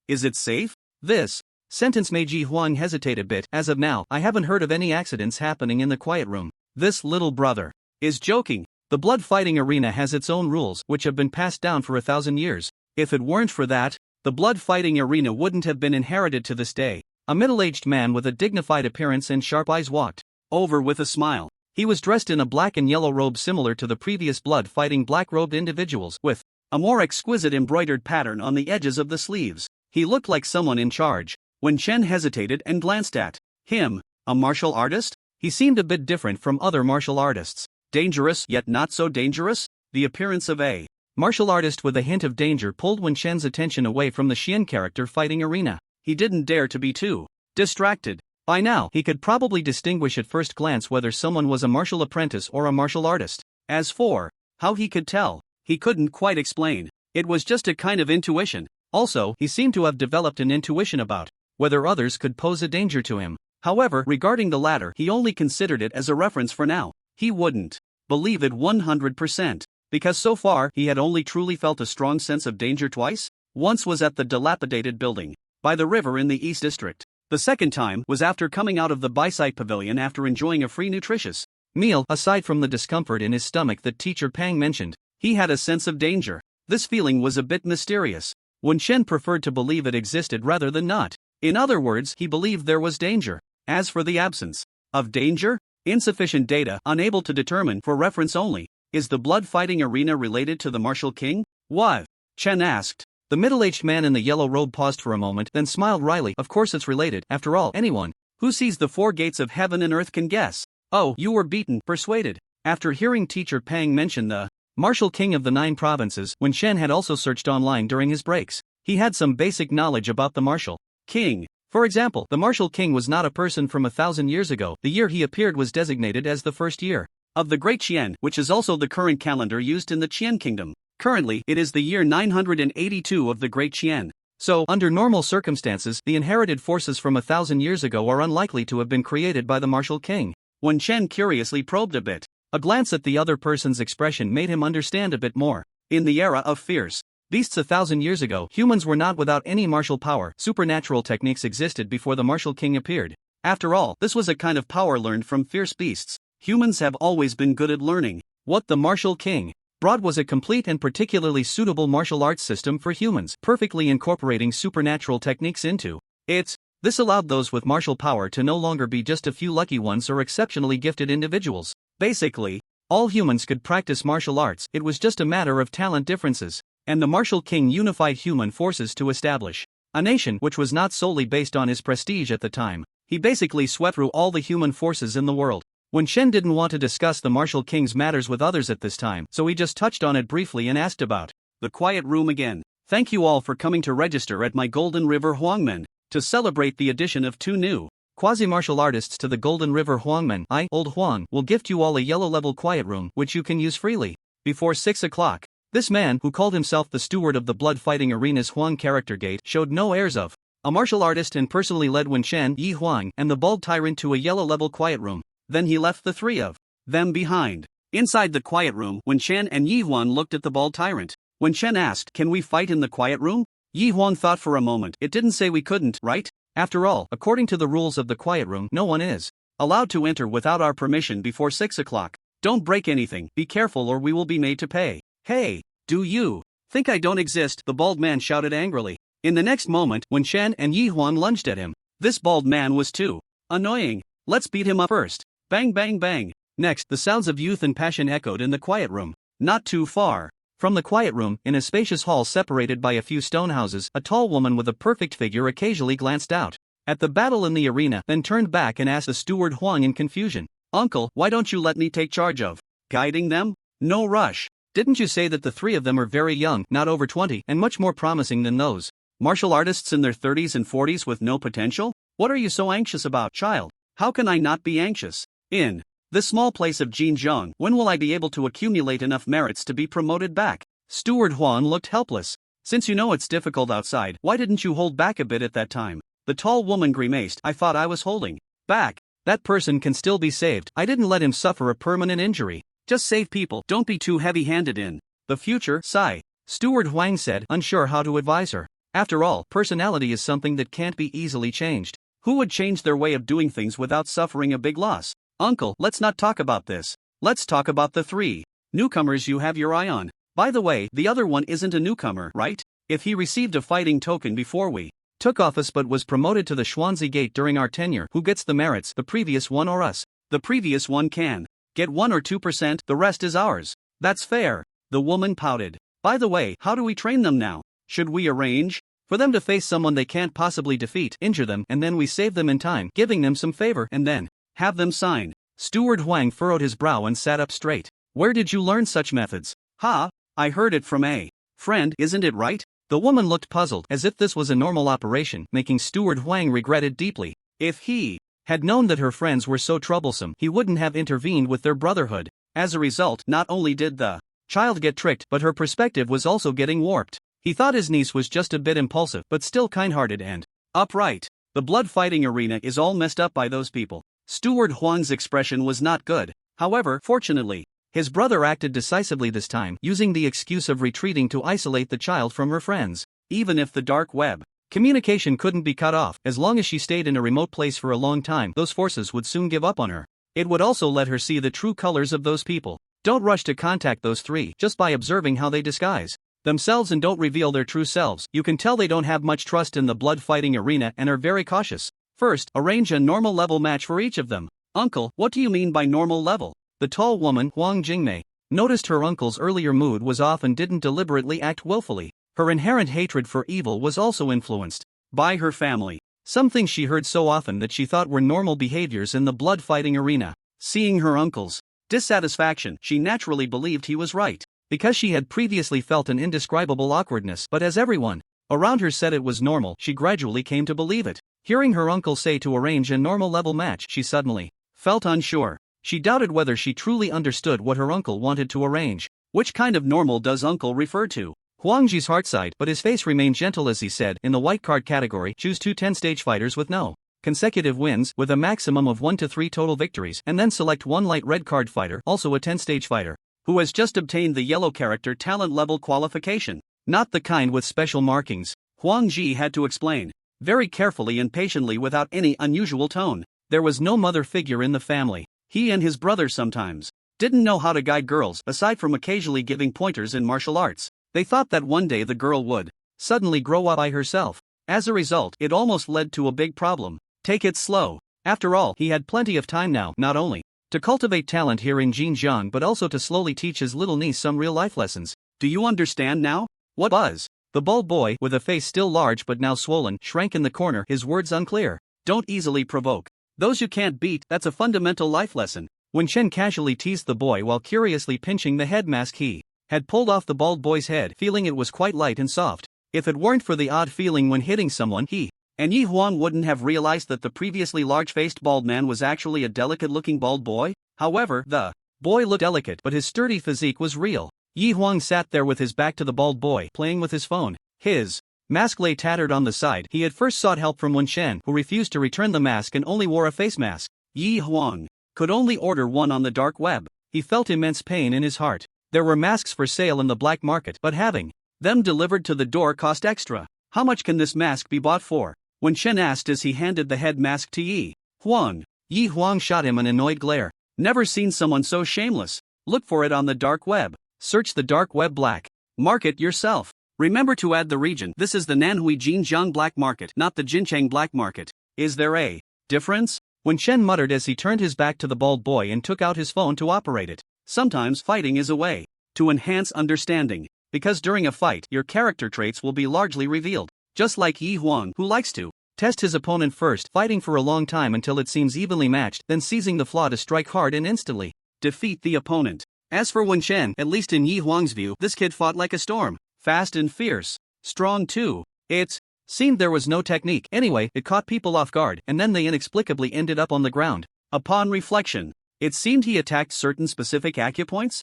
Is it safe? This sentence made Yi Huang hesitate a bit. As of now, I haven't heard of any accidents happening in the quiet room. This little brother is joking. The blood fighting arena has its own rules, which have been passed down for 1,000 years. If it weren't for that, the blood fighting arena wouldn't have been inherited to this day. A middle-aged man with a dignified appearance and sharp eyes walked over with a smile. He was dressed in a black and yellow robe similar to the previous blood-fighting black-robed individuals, with a more exquisite embroidered pattern on the edges of the sleeves. He looked like someone in charge. Wen Shen hesitated and glanced at him. A martial artist? He seemed a bit different from other martial artists. Dangerous, yet not so dangerous? The appearance of a martial artist with a hint of danger pulled Wen Shen's attention away from the Xian character fighting arena. He didn't dare to be too distracted. By now, he could probably distinguish at first glance whether someone was a martial apprentice or a martial artist. As for how he could tell, he couldn't quite explain. It was just a kind of intuition. Also, he seemed to have developed an intuition about whether others could pose a danger to him. However, regarding the latter, he only considered it as a reference for now. He wouldn't believe it 100%, because so far he had only truly felt a strong sense of danger twice. Once was at the dilapidated building by the river in the East District. The second time was after coming out of the Byside Pavilion after enjoying a free nutritious meal. Aside from the discomfort in his stomach that teacher Pang mentioned, he had a sense of danger. This feeling was a bit mysterious. Wen Shen preferred to believe it existed rather than not. In other words, he believed there was danger. As for the absence of danger, insufficient data, unable to determine, for reference only. Is the blood fighting arena related to the martial king? What? Chen asked. The middle-aged man in the yellow robe paused for a moment, then smiled wryly. Of course it's related. After all, anyone who sees the four gates of heaven and earth can guess. Oh, you were beaten, persuaded. After hearing teacher Pang mention the martial king of the 9 provinces, Wen Shen had also searched online during his breaks. He had some basic knowledge about the martial king. For example, the martial king was not a person from 1,000 years ago. The year he appeared was designated as the first year of the Great Qian, which is also the current calendar used in the Qian kingdom. Currently, it is the year 982 of the Great Qian. So, under normal circumstances, the inherited forces from 1,000 years ago are unlikely to have been created by the martial king. Wen Shen curiously probed a bit. A glance at the other person's expression made him understand a bit more. In the era of fierce beasts 1,000 years ago, humans were not without any martial power. Supernatural techniques existed before the martial king appeared. After all, this was a kind of power learned from fierce beasts. Humans have always been good at learning. What the martial king brought was a complete and particularly suitable martial arts system for humans, perfectly incorporating supernatural techniques into it. This allowed those with martial power to no longer be just a few lucky ones or exceptionally gifted individuals. Basically, all humans could practice martial arts. It was just a matter of talent differences. And the martial king unified human forces to establish a nation which was not solely based on his prestige at the time. He basically swept through all the human forces in the world. Wen Shen didn't want to discuss the martial king's matters with others at this time, so he just touched on it briefly and asked about the quiet room again. Thank you all for coming to register at my Golden River Huangmen to celebrate the addition of 2 new quasi-martial artists to the Golden River Huangmen. I, Old Huang, will gift you all a yellow-level quiet room, which you can use freely before 6 o'clock. This man, who called himself the steward of the blood-fighting arena's Huang character gate, showed no airs of a martial artist and personally led Wen Shen, Yi Huang, and the bald tyrant to a yellow-level quiet room. Then he left the 3 of them behind. Inside the quiet room, Wen Shen and Yi Huang looked at the bald tyrant. Wen Shen asked, "Can we fight in the quiet room?" Yi Huang thought for a moment. It didn't say we couldn't, right? After all, according to the rules of the quiet room, no one is allowed to enter without our permission before 6 o'clock. Don't break anything, be careful or we will be made to pay. Hey, do you think I don't exist? The bald man shouted angrily. In the next moment, Wen Shen and Yi Huang lunged at him. This bald man was too annoying. Let's beat him up first. Bang bang bang. Next, the sounds of youth and passion echoed in the quiet room. Not too far from the quiet room, in a spacious hall separated by a few stone houses, a tall woman with a perfect figure occasionally glanced out at the battle in the arena, then turned back and asked the steward Huang in confusion, "Uncle, why don't you let me take charge of guiding them? No rush. Didn't you say that the 3 of them are very young, not over 20, and much more promising than those martial artists in their 30s and 40s with no potential? What are you so anxious about, child?" "How can I not be anxious? In this small place of Jinjiang, when will I be able to accumulate enough merits to be promoted back?" Steward Huang looked helpless. "Since you know it's difficult outside, why didn't you hold back a bit at that time?" The tall woman grimaced. "I thought I was holding back. That person can still be saved. I didn't let him suffer a permanent injury. Just save people, don't be too heavy-handed in the future." Sigh. Steward Huang said, unsure how to advise her. After all, personality is something that can't be easily changed. Who would change their way of doing things without suffering a big loss? "Uncle, let's not talk about this. Let's talk about the 3 newcomers you have your eye on. By the way, the other one isn't a newcomer, right? If he received a fighting token before we took office but was promoted to the Xuanzi Gate during our tenure, who gets the merits, the previous one or us?" "The previous one can get 1 or 2%, the rest is ours." "That's fair." The woman pouted. "By the way, how do we train them now? Should we arrange for them to face someone they can't possibly defeat, injure them, and then we save them in time, giving them some favor, and then have them sign?" Steward Huang furrowed his brow and sat up straight. "Where did you learn such methods?" "Ha, I heard it from a friend, isn't it right?" The woman looked puzzled, as if this was a normal operation, making Steward Huang regret it deeply. If he had known that her friends were so troublesome, he wouldn't have intervened with their brotherhood. As a result, not only did the child get tricked, but her perspective was also getting warped. He thought his niece was just a bit impulsive, but still kind-hearted and upright. The blood-fighting arena is all messed up by those people. Steward Huang's expression was not good. However, fortunately, his brother acted decisively this time, using the excuse of retreating to isolate the child from her friends. Even if the dark web communication couldn't be cut off, as long as she stayed in a remote place for a long time, those forces would soon give up on her. It would also let her see the true colors of those people. Don't rush to contact those three just by observing how they disguise themselves and don't reveal their true selves. You can tell they don't have much trust in the blood-fighting arena and are very cautious. First, arrange a normal level match for each of them. Uncle, what do you mean by normal level? The tall woman, Huang Jingmei, noticed her uncle's earlier mood was off and didn't deliberately act willfully. Her inherent hatred for evil was also influenced by her family. Some things she heard so often that she thought were normal behaviors in the blood-fighting arena. Seeing her uncle's dissatisfaction, she naturally believed he was right, because she had previously felt an indescribable awkwardness. But as everyone around her said it was normal, she gradually came to believe it. Hearing her uncle say to arrange a normal level match, she suddenly felt unsure. She doubted whether she truly understood what her uncle wanted to arrange. Which kind of normal does uncle refer to? Huang Ji's heart sighed, but his face remained gentle as he said, in the white card category, choose 2 10-stage fighters with no consecutive wins, with a maximum of 1 to 3 total victories, and then select 1 light red card fighter, also a 10-stage fighter, who has just obtained the yellow character talent level qualification. Not the kind with special markings, Huang Ji had to explain, very carefully and patiently without any unusual tone. There was no mother figure in the family. He and his brother sometimes didn't know how to guide girls, aside from occasionally giving pointers in martial arts. They thought that one day the girl would suddenly grow up by herself. As a result, it almost led to a big problem. Take it slow. After all, he had plenty of time now, not only to cultivate talent here in Xinjiang but also to slowly teach his little niece some real-life lessons. Do you understand now? What was? The bald boy, with a face still large but now swollen, shrank in the corner, his words unclear. Don't easily provoke those you can't beat, that's a fundamental life lesson. When Chen casually teased the boy while curiously pinching the head mask he had pulled off the bald boy's head, feeling it was quite light and soft. If it weren't for the odd feeling when hitting someone, he and Yi Huang wouldn't have realized that the previously large-faced bald man was actually a delicate-looking bald boy. However, the boy looked delicate, but his sturdy physique was real. Yi Huang sat there with his back to the bald boy, playing with his phone. His mask lay tattered on the side. He had first sought help from Wen Shen, who refused to return the mask and only wore a face mask. Yi Huang could only order one on the dark web. He felt immense pain in his heart. There were masks for sale in the black market, but having them delivered to the door cost extra. How much can this mask be bought for? Wen Shen asked as he handed the head mask to Yi Huang. Yi Huang shot him an annoyed glare. Never seen someone so shameless. Look for it on the dark web. Search the dark web black market yourself. Remember to add the region. This is the Nanhui Xinjiang black market, not the Jincheng black market. Is there a difference? Wen Shen muttered as he turned his back to the bald boy and took out his phone to operate it. Sometimes fighting is a way to enhance understanding, because during a fight, your character traits will be largely revealed. Just like Yi Huang, who likes to test his opponent first, fighting for a long time until it seems evenly matched, then seizing the flaw to strike hard and instantly defeat the opponent. As for Wen Shen, at least in Yi Huang's view, this kid fought like a storm. Fast and fierce. Strong too. It seemed there was no technique. Anyway, it caught people off guard, and then they inexplicably ended up on the ground. Upon reflection, it seemed he attacked certain specific acupoints?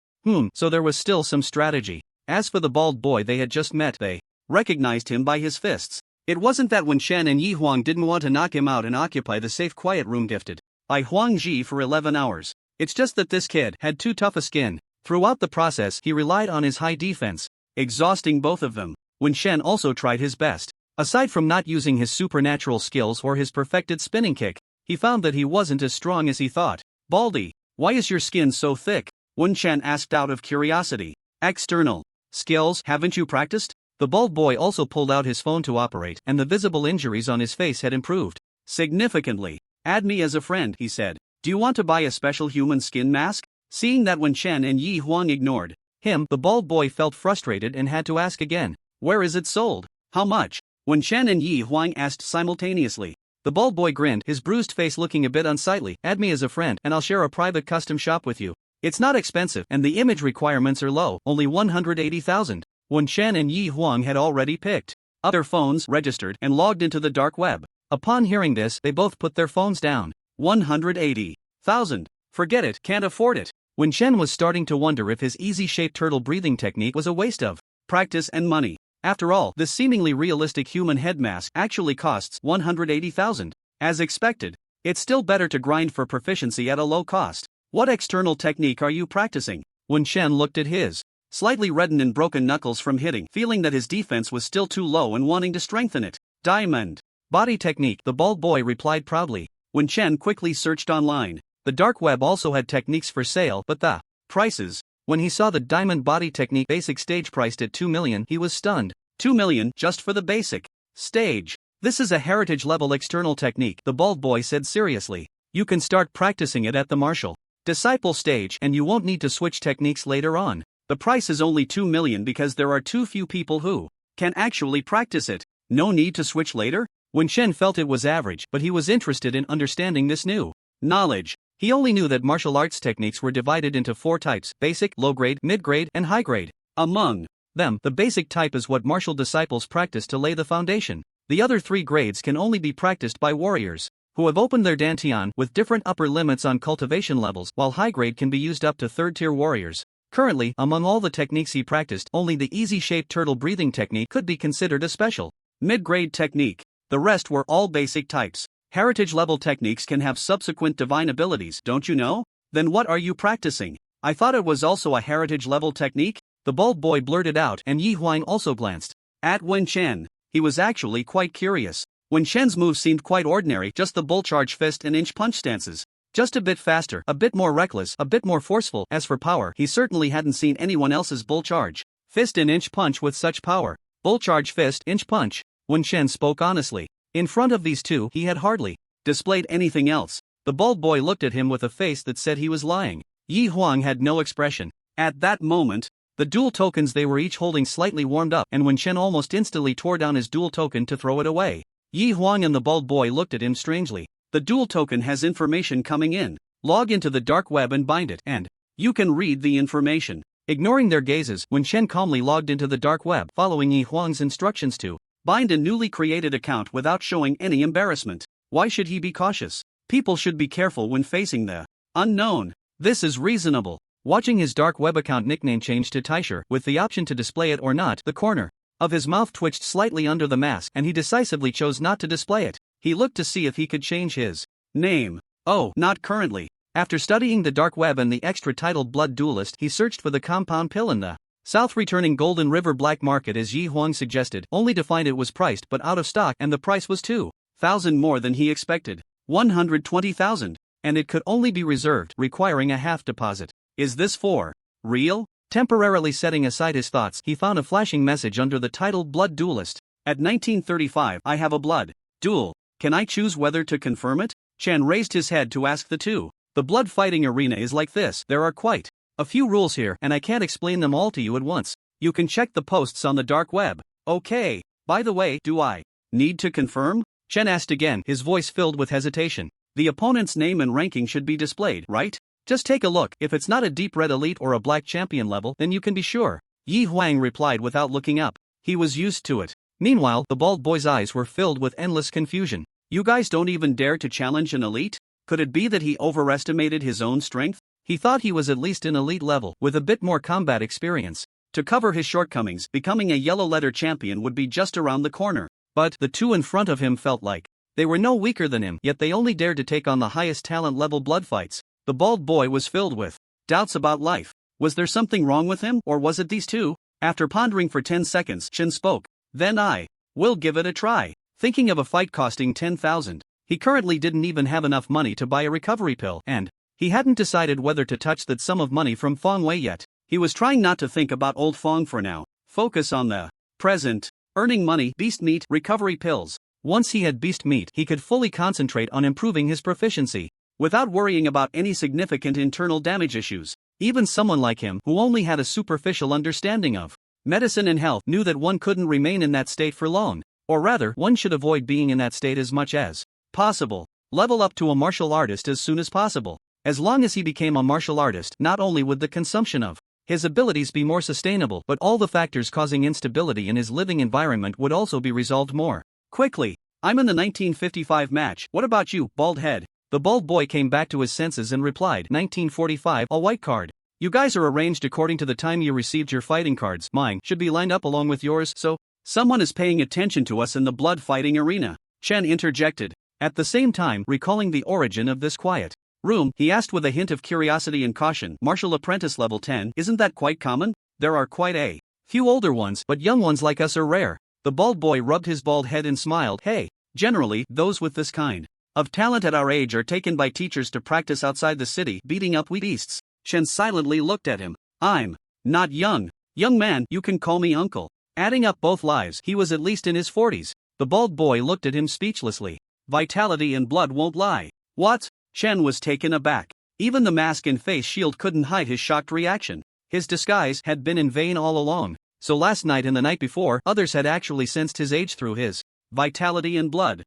So there was still some strategy. As for the bald boy they had just met, they recognized him by his fists. It wasn't that Wen Shen and Yi Huang didn't want to knock him out and occupy the safe quiet room gifted by Huang Ji for 11 hours. It's just that this kid had too tough a skin. Throughout the process he relied on his high defense, exhausting both of them. Wen Shen also tried his best. Aside from not using his supernatural skills or his perfected spinning kick, he found that he wasn't as strong as he thought. Baldy, why is your skin so thick? Wen Shen asked out of curiosity. External skills, haven't you practiced? The bald boy also pulled out his phone to operate, and the visible injuries on his face had improved significantly. Add me as a friend, he said. Do you want to buy a special human skin mask? Seeing that Wen Shen and Yi Huang ignored him, the bald boy felt frustrated and had to ask again. Where is it sold? How much? Wen Shen and Yi Huang asked simultaneously. The bald boy grinned, his bruised face looking a bit unsightly. Add me as a friend, and I'll share a private custom shop with you. It's not expensive, and the image requirements are low, only 180,000. Wen Shen and Yi Huang had already picked up their phones, registered, and logged into the dark web. Upon hearing this, they both put their phones down. 180,000. Forget it, can't afford it. When Chen was starting to wonder if his easy-shaped turtle breathing technique was a waste of practice and money. After all, this seemingly realistic human head mask actually costs 180,000. As expected, it's still better to grind for proficiency at a low cost. What external technique are you practicing? When Chen looked at his slightly reddened and broken knuckles from hitting, feeling that his defense was still too low and wanting to strengthen it. Diamond body technique, the bald boy replied proudly. When Chen quickly searched online, the dark web also had techniques for sale, but the prices. When he saw the diamond body technique basic stage priced at 2 million, he was stunned. 2 million just for the basic stage. This is a heritage level external technique, the bald boy said seriously. You can start practicing it at the martial disciple stage and you won't need to switch techniques later on. The price is only 2 million because there are too few people who can actually practice it. No need to switch later? When Chen felt it was average, but he was interested in understanding this new knowledge. He only knew that martial arts techniques were divided into 4 types: basic, low-grade, mid-grade, and high-grade. Among them, the basic type is what martial disciples practice to lay the foundation. The other 3 grades can only be practiced by warriors who have opened their dantian with different upper limits on cultivation levels, while high-grade can be used up to 3rd-tier warriors. Currently, among all the techniques he practiced, only the easy-shaped turtle breathing technique could be considered a special mid-grade technique. The rest were all basic types. Heritage-level techniques can have subsequent divine abilities, don't you know? Then what are you practicing? I thought it was also a heritage-level technique? The bald boy blurted out, and Yi Huang also glanced at Wen Chen. He was actually quite curious. Wen Chen's moves seemed quite ordinary, just the bull charge fist and inch punch stances. Just a bit faster, a bit more reckless, a bit more forceful. As for power, he certainly hadn't seen anyone else's bull charge fist and inch punch with such power. Bull charge fist, inch punch. Wen Chen spoke honestly. In front of these two, he had hardly displayed anything else. The bald boy looked at him with a face that said he was lying. Yi Huang had no expression. At that moment, the dual tokens they were each holding slightly warmed up, and Wen Chen almost instantly tore down his dual token to throw it away. Yi Huang and the bald boy looked at him strangely. The dual token has information coming in. Log into the dark web and bind it, and you can read the information. Ignoring their gazes, Wen Chen calmly logged into the dark web, following Yi Huang's instructions to bind a newly created account without showing any embarrassment. Why should he be cautious? People should be careful when facing the unknown. This is reasonable. Watching his dark web account nickname change to Taisher, with the option to display it or not, the corner of his mouth twitched slightly under the mask, and he decisively chose not to display it. He looked to see if he could change his name. Oh, not currently. After studying the dark web and the extra titled Blood Duelist, he searched for the compound pill in the south returning Golden River black market as Yi Huang suggested, only to find it was priced but out of stock, and the price was 2,000 more than he expected. 120,000. And it could only be reserved, requiring a half deposit. Is this for real? Temporarily setting aside his thoughts, he found a flashing message under the title Blood Duelist. At 1935, I have a blood duel. Can I choose whether to confirm it? Chen raised his head to ask the two. The blood fighting arena is like this. There are quite a few rules here, and I can't explain them all to you at once. You can check the posts on the dark web. Okay. By the way, do I need to confirm? Chen asked again, his voice filled with hesitation. The opponent's name and ranking should be displayed, right? Just take a look. If it's not a deep red elite or a black champion level, then you can be sure. Yi Huang replied without looking up. He was used to it. Meanwhile, the bald boy's eyes were filled with endless confusion. You guys don't even dare to challenge an elite? Could it be that he overestimated his own strength? He thought he was at least an elite level, with a bit more combat experience. To cover his shortcomings, becoming a yellow letter champion would be just around the corner. But the two in front of him felt like they were no weaker than him, yet they only dared to take on the highest talent level blood fights. The bald boy was filled with doubts about life. Was there something wrong with him, or was it these two? After pondering for 10 seconds, Chen spoke. Then I will give it a try. Thinking of a fight costing 10,000. He currently didn't even have enough money to buy a recovery pill, and he hadn't decided whether to touch that sum of money from Fong Wei yet. He was trying not to think about old Fong for now. Focus on the present. Earning money, beast meat, recovery pills. Once he had beast meat, he could fully concentrate on improving his proficiency, without worrying about any significant internal damage issues. Even someone like him, who only had a superficial understanding of medicine and health, knew that one couldn't remain in that state for long. Or rather, one should avoid being in that state as much as possible. Level up to a martial artist as soon as possible. As long as he became a martial artist, not only would the consumption of his abilities be more sustainable, but all the factors causing instability in his living environment would also be resolved more quickly. I'm in the 1955 match. What about you, bald head? The bald boy came back to his senses and replied, 1945, a white card. You guys are arranged according to the time you received your fighting cards. Mine should be lined up along with yours, so someone is paying attention to us in the blood fighting arena, Chen interjected. At the same time, recalling the origin of this quiet room, he asked with a hint of curiosity and caution, Martial Apprentice level 10, isn't that quite common? There are quite a few older ones, but young ones like us are rare. The bald boy rubbed his bald head and smiled. Hey, generally, those with this kind of talent at our age are taken by teachers to practice outside the city, beating up beasts. Shen silently looked at him. I'm not young. Young man, you can call me uncle. Adding up both lives, he was at least in his 40s. The bald boy looked at him speechlessly. Vitality and blood won't lie. What? Shen was taken aback. Even the mask and face shield couldn't hide his shocked reaction. His disguise had been in vain all along. So last night and the night before, others had actually sensed his age through his vitality and blood.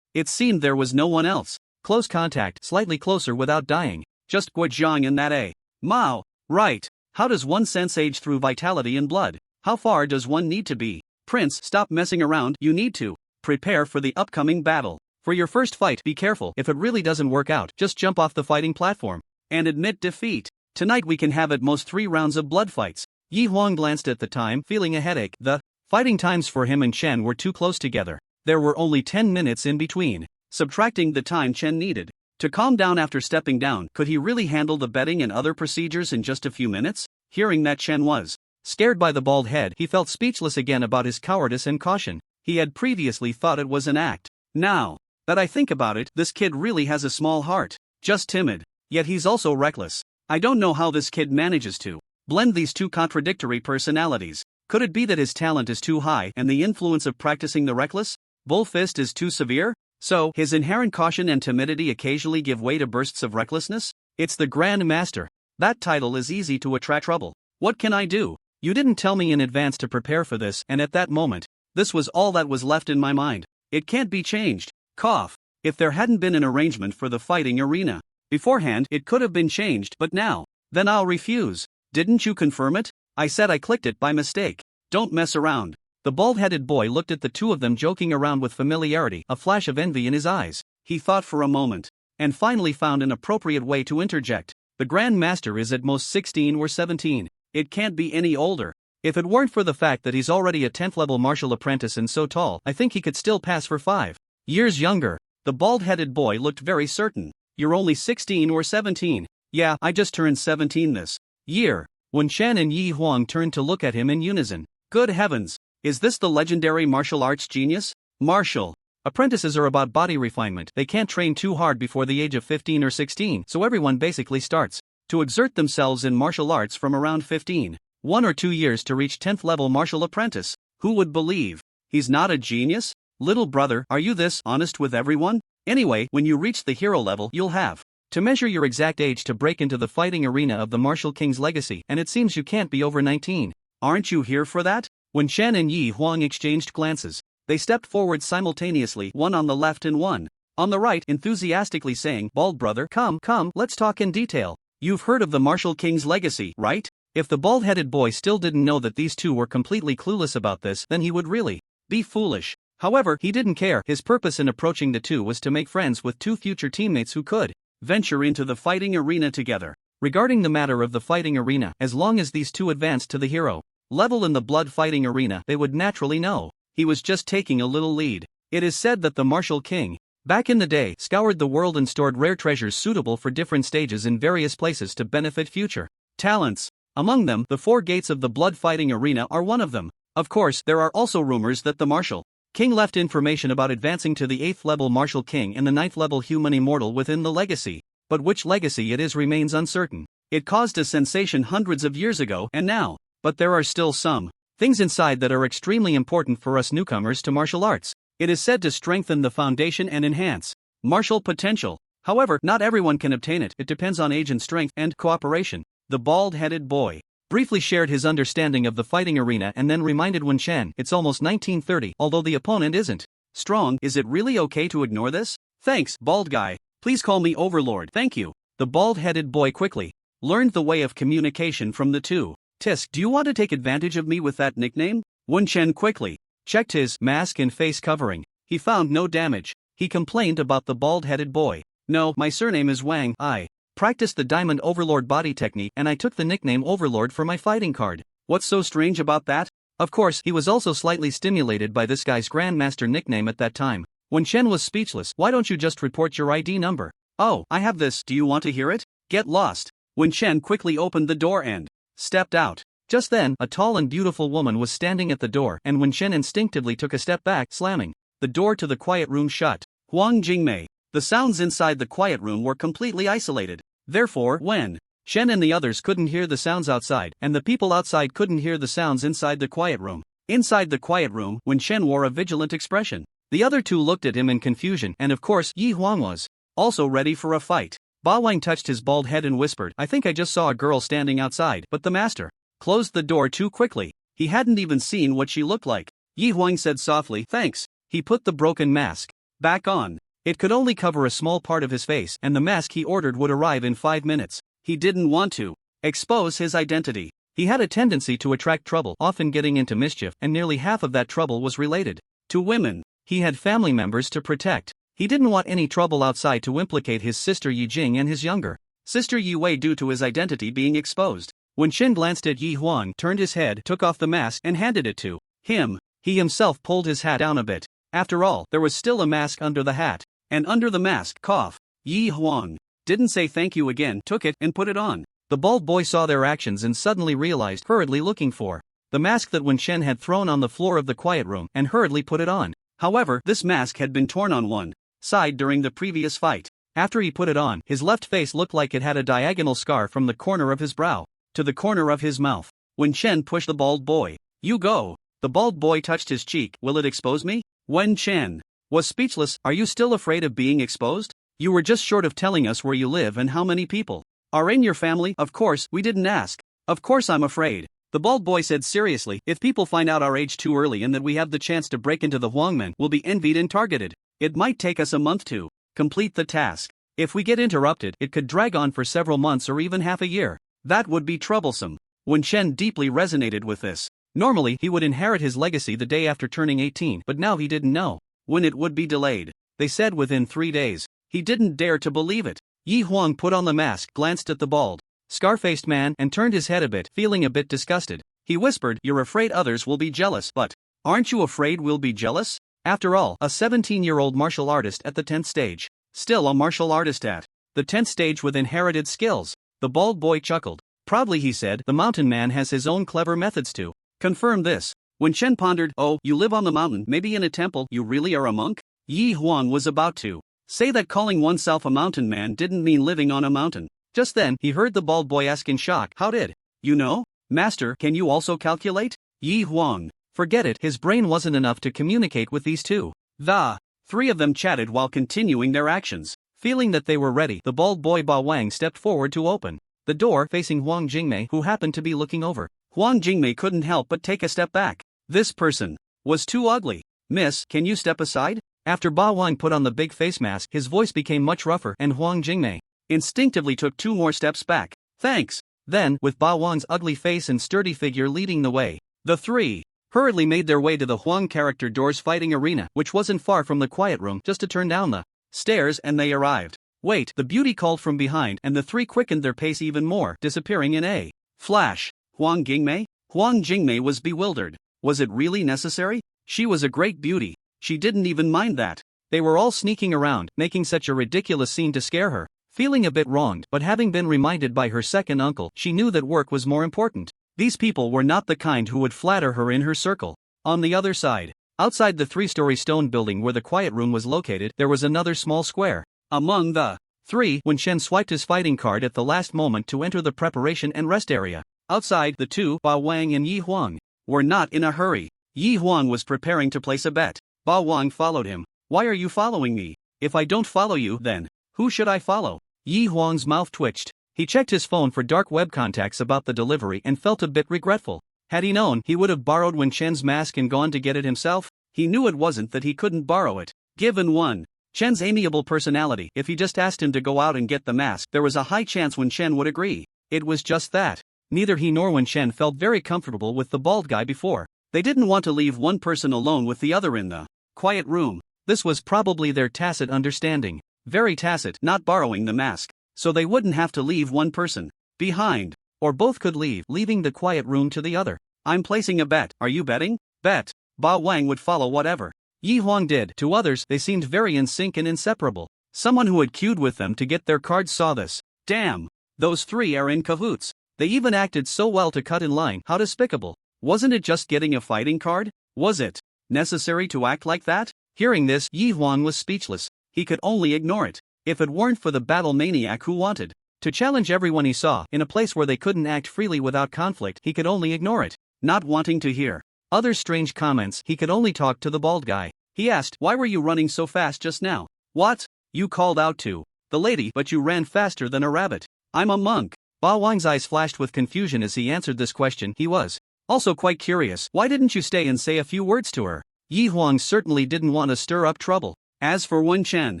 It seemed there was no one else. Close contact, slightly closer without dying. Just Guizhang and that A. Mao. Right. How does one sense age through vitality and blood? How far does one need to be? Prince, stop messing around, you need to prepare for the upcoming battle. For your first fight, be careful. If it really doesn't work out, just jump off the fighting platform and admit defeat. Tonight we can have at most 3 rounds of blood fights. Yi Huang glanced at the time, feeling a headache. The fighting times for him and Chen were too close together. There were only 10 minutes in between. Subtracting the time Chen needed to calm down after stepping down, could he really handle the betting and other procedures in just a few minutes? Hearing that Chen was scared by the bald head, he felt speechless again about his cowardice and caution. He had previously thought it was an act. Now that I think about it, this kid really has a small heart. Just timid. Yet he's also reckless. I don't know how this kid manages to blend these two contradictory personalities. Could it be that his talent is too high and the influence of practicing the reckless bull fist is too severe? So, his inherent caution and timidity occasionally give way to bursts of recklessness? It's the Grand Master. That title is easy to attract trouble. What can I do? You didn't tell me in advance to prepare for this, and at that moment, this was all that was left in my mind. It can't be changed. Cough. If there hadn't been an arrangement for the fighting arena beforehand, it could have been changed, but now, then I'll refuse. Didn't you confirm it? I said I clicked it by mistake. Don't mess around. The bald-headed boy looked at the two of them joking around with familiarity, a flash of envy in his eyes. He thought for a moment, and finally found an appropriate way to interject. The Grand Master is at most 16 or 17. It can't be any older. If it weren't for the fact that he's already a 10th level martial apprentice and so tall, I think he could still pass for 5 years younger. The bald-headed boy looked very certain. You're only 16 or 17. Yeah, I just turned 17 this year. When Shan and Yi Huang turned to look at him in unison. Good heavens! Is this the legendary martial arts genius? Martial apprentices are about body refinement. They can't train too hard before the age of 15 or 16, so everyone basically starts to exert themselves in martial arts from around 15. 1 or 2 years to reach 10th level martial apprentice. Who would believe? He's not a genius? Little brother, are you this honest with everyone? Anyway, when you reach the hero level, you'll have to measure your exact age to break into the fighting arena of the Martial King's legacy, and it seems you can't be over 19. Aren't you here for that? When Shan and Yi Huang exchanged glances, they stepped forward simultaneously, one on the left and one on the right, enthusiastically saying, Bald brother, come, let's talk in detail. You've heard of the Martial King's legacy, right? If the bald-headed boy still didn't know that these two were completely clueless about this, then he would really be foolish. However, he didn't care. His purpose in approaching the two was to make friends with 2 future teammates who could venture into the fighting arena together. Regarding the matter of the fighting arena, as long as these two advanced to the hero level in the blood fighting arena, they would naturally know he was just taking a little lead. It is said that the Martial King, back in the day, scoured the world and stored rare treasures suitable for different stages in various places to benefit future talents. Among them, the 4 gates of the blood fighting arena are one of them. Of course, there are also rumors that the Martial King left information about advancing to the 8th level Martial King and the 9th level Human Immortal within the legacy. But which legacy it is remains uncertain. It caused a sensation hundreds of years ago and now. But there are still some things inside that are extremely important for us newcomers to martial arts. It is said to strengthen the foundation and enhance martial potential. However, not everyone can obtain it. It depends on age and strength and cooperation. The bald-headed boy briefly shared his understanding of the fighting arena and then reminded Wen Shan, it's almost 1930, although the opponent isn't strong. Is it really okay to ignore this? Thanks, bald guy. Please call me Overlord. Thank you. The bald-headed boy quickly learned the way of communication from the two. Tisk, do you want to take advantage of me with that nickname? Wen Chen quickly checked his mask and face covering. He found no damage. He complained about the bald-headed boy No, my surname is Wang. I practiced the Diamond Overlord body technique and I took the nickname Overlord for my fighting card. What's so strange about that? Of course, he was also slightly stimulated by this guy's Grandmaster nickname at that time. When Chen was speechless, why don't you just report your ID number? Oh, I have this, do you want to hear it? Get lost. When Chen quickly opened the door and stepped out. Just then, a tall and beautiful woman was standing at the door and when Chen instinctively took a step back, slamming the door to the quiet room shut. Huang Jingmei. The sounds inside the quiet room were completely isolated. Therefore, when Chen and the others couldn't hear the sounds outside, and the people outside couldn't hear the sounds inside the quiet room. Inside the quiet room, when Chen wore a vigilant expression, the other two looked at him in confusion, and of course, Yi Huang was also ready for a fight. Ba Wang touched his bald head and whispered, I think I just saw a girl standing outside, but the master closed the door too quickly. He hadn't even seen what she looked like. Yi Huang said softly, thanks. He put the broken mask back on. It could only cover a small part of his face, and the mask he ordered would arrive in 5 minutes. He didn't want to expose his identity. He had a tendency to attract trouble, often getting into mischief, and nearly half of that trouble was related to women. He had family members to protect. He didn't want any trouble outside to implicate his sister Yi Jing and his younger sister Yi Wei due to his identity being exposed. When Chen glanced at Yi Huang, turned his head, took off the mask, and handed it to him, he himself pulled his hat down a bit. After all, there was still a mask under the hat. And under the mask, cough. Yi Huang didn't say thank you again, took it and put it on. The bald boy saw their actions and suddenly realized, hurriedly looking for the mask that Wen Chen had thrown on the floor of the quiet room, and hurriedly put it on. However, this mask had been torn on one side during the previous fight. After he put it on, his left face looked like it had a diagonal scar from the corner of his brow to the corner of his mouth. Wen Chen pushed the bald boy. You go. The bald boy touched his cheek. Will it expose me? Wen Chen was speechless. Are you still afraid of being exposed? You were just short of telling us where you live and how many people are in your family. Of course, we didn't ask. Of course I'm afraid. The bald boy said seriously, if people find out our age too early and that we have the chance to break into the Huangmen, we'll be envied and targeted. It might take us a month to complete the task. If we get interrupted, it could drag on for several months or even half a year. That would be troublesome. Wen Chen deeply resonated with this. Normally, he would inherit his legacy the day after turning 18, but now he didn't know when it would be delayed. They said within 3 days. He didn't dare to believe it. Yi Huang put on the mask, glanced at the bald, scar-faced man, and turned his head a bit, feeling a bit disgusted. He whispered, you're afraid others will be jealous, but aren't you afraid we'll be jealous? After all, a 17-year-old martial artist at the 10th stage. Still a martial artist at the 10th stage with inherited skills. The bald boy chuckled. Proudly he said, the mountain man has his own clever methods to confirm this. When Chen pondered, oh, you live on the mountain, maybe in a temple, you really are a monk? Yi Huang was about to say that calling oneself a mountain man didn't mean living on a mountain. Just then, he heard the bald boy ask in shock, how did you know? Master, can you also calculate? Yi Huang. Forget it, his brain wasn't enough to communicate with these two. The 3 of them chatted while continuing their actions. Feeling that they were ready, the bald boy Ba Wang stepped forward to open the door, facing Huang Jingmei, who happened to be looking over. Huang Jingmei couldn't help but take a step back. This person was too ugly. Miss, can you step aside? After Ba Wang put on the big face mask, his voice became much rougher, and Huang Jingmei instinctively took 2 more steps back. Thanks. Then, with Ba Wang's ugly face and sturdy figure leading the way, the 3 hurriedly made their way to the Huang character door's fighting arena, which wasn't far from the quiet room, just to turn down the stairs, and they arrived. Wait, the beauty called from behind, and the 3 quickened their pace even more, disappearing in a flash. Huang Jingmei? Huang Jingmei was bewildered. Was it really necessary? She was a great beauty. She didn't even mind that. They were all sneaking around, making such a ridiculous scene to scare her. Feeling a bit wronged, but having been reminded by her second uncle, she knew that work was more important. These people were not the kind who would flatter her in her circle. On the other side, outside the 3-story stone building where the quiet room was located, there was another small square. Among the 3, Wen Chen swiped his fighting card at the last moment to enter the preparation and rest area. Outside, the 2, Ba Wang and Yi Huang, were not in a hurry. Yi Huang was preparing to place a bet. Ba Wang followed him. Why are you following me? If I don't follow you, then who should I follow? Yi Huang's mouth twitched. He checked his phone for dark web contacts about the delivery and felt a bit regretful. Had he known, he would have borrowed Wen Chen's mask and gone to get it himself. He knew it wasn't that he couldn't borrow it. Given Wen Chen's amiable personality, if he just asked him to go out and get the mask, there was a high chance Wen Chen would agree. It was just that neither he nor Wen Chen felt very comfortable with the bald guy before. They didn't want to leave one person alone with the other in the quiet room. This was probably their tacit understanding. very tacit, not borrowing the mask, so they wouldn't have to leave one person behind, or both could leave, leaving the quiet room to the other. I'm placing a bet, are you betting? Bet. Ba Wang would follow whatever Yi Huang did. To others, they seemed very in sync and inseparable. Someone who had queued with them to get their cards saw this. Damn! Those three are in cahoots. They even acted so well to cut in line. How despicable. Wasn't it just getting a fighting card? Was it necessary to act like that? Hearing this, Yi Huang was speechless. He could only ignore it. If it weren't for the battle maniac who wanted to challenge everyone he saw in a place where they couldn't act freely without conflict, he could only ignore it. Not wanting to hear other strange comments, he could only talk to the bald guy. He asked, "Why were you running so fast just now?" "What?" "You called out to the lady, but you ran faster than a rabbit." "I'm a monk." Ba Wang's eyes flashed with confusion as he answered this question. He was also quite curious. Why didn't you stay and say a few words to her? Yi Huang certainly didn't want to stir up trouble. As for Wen Chen,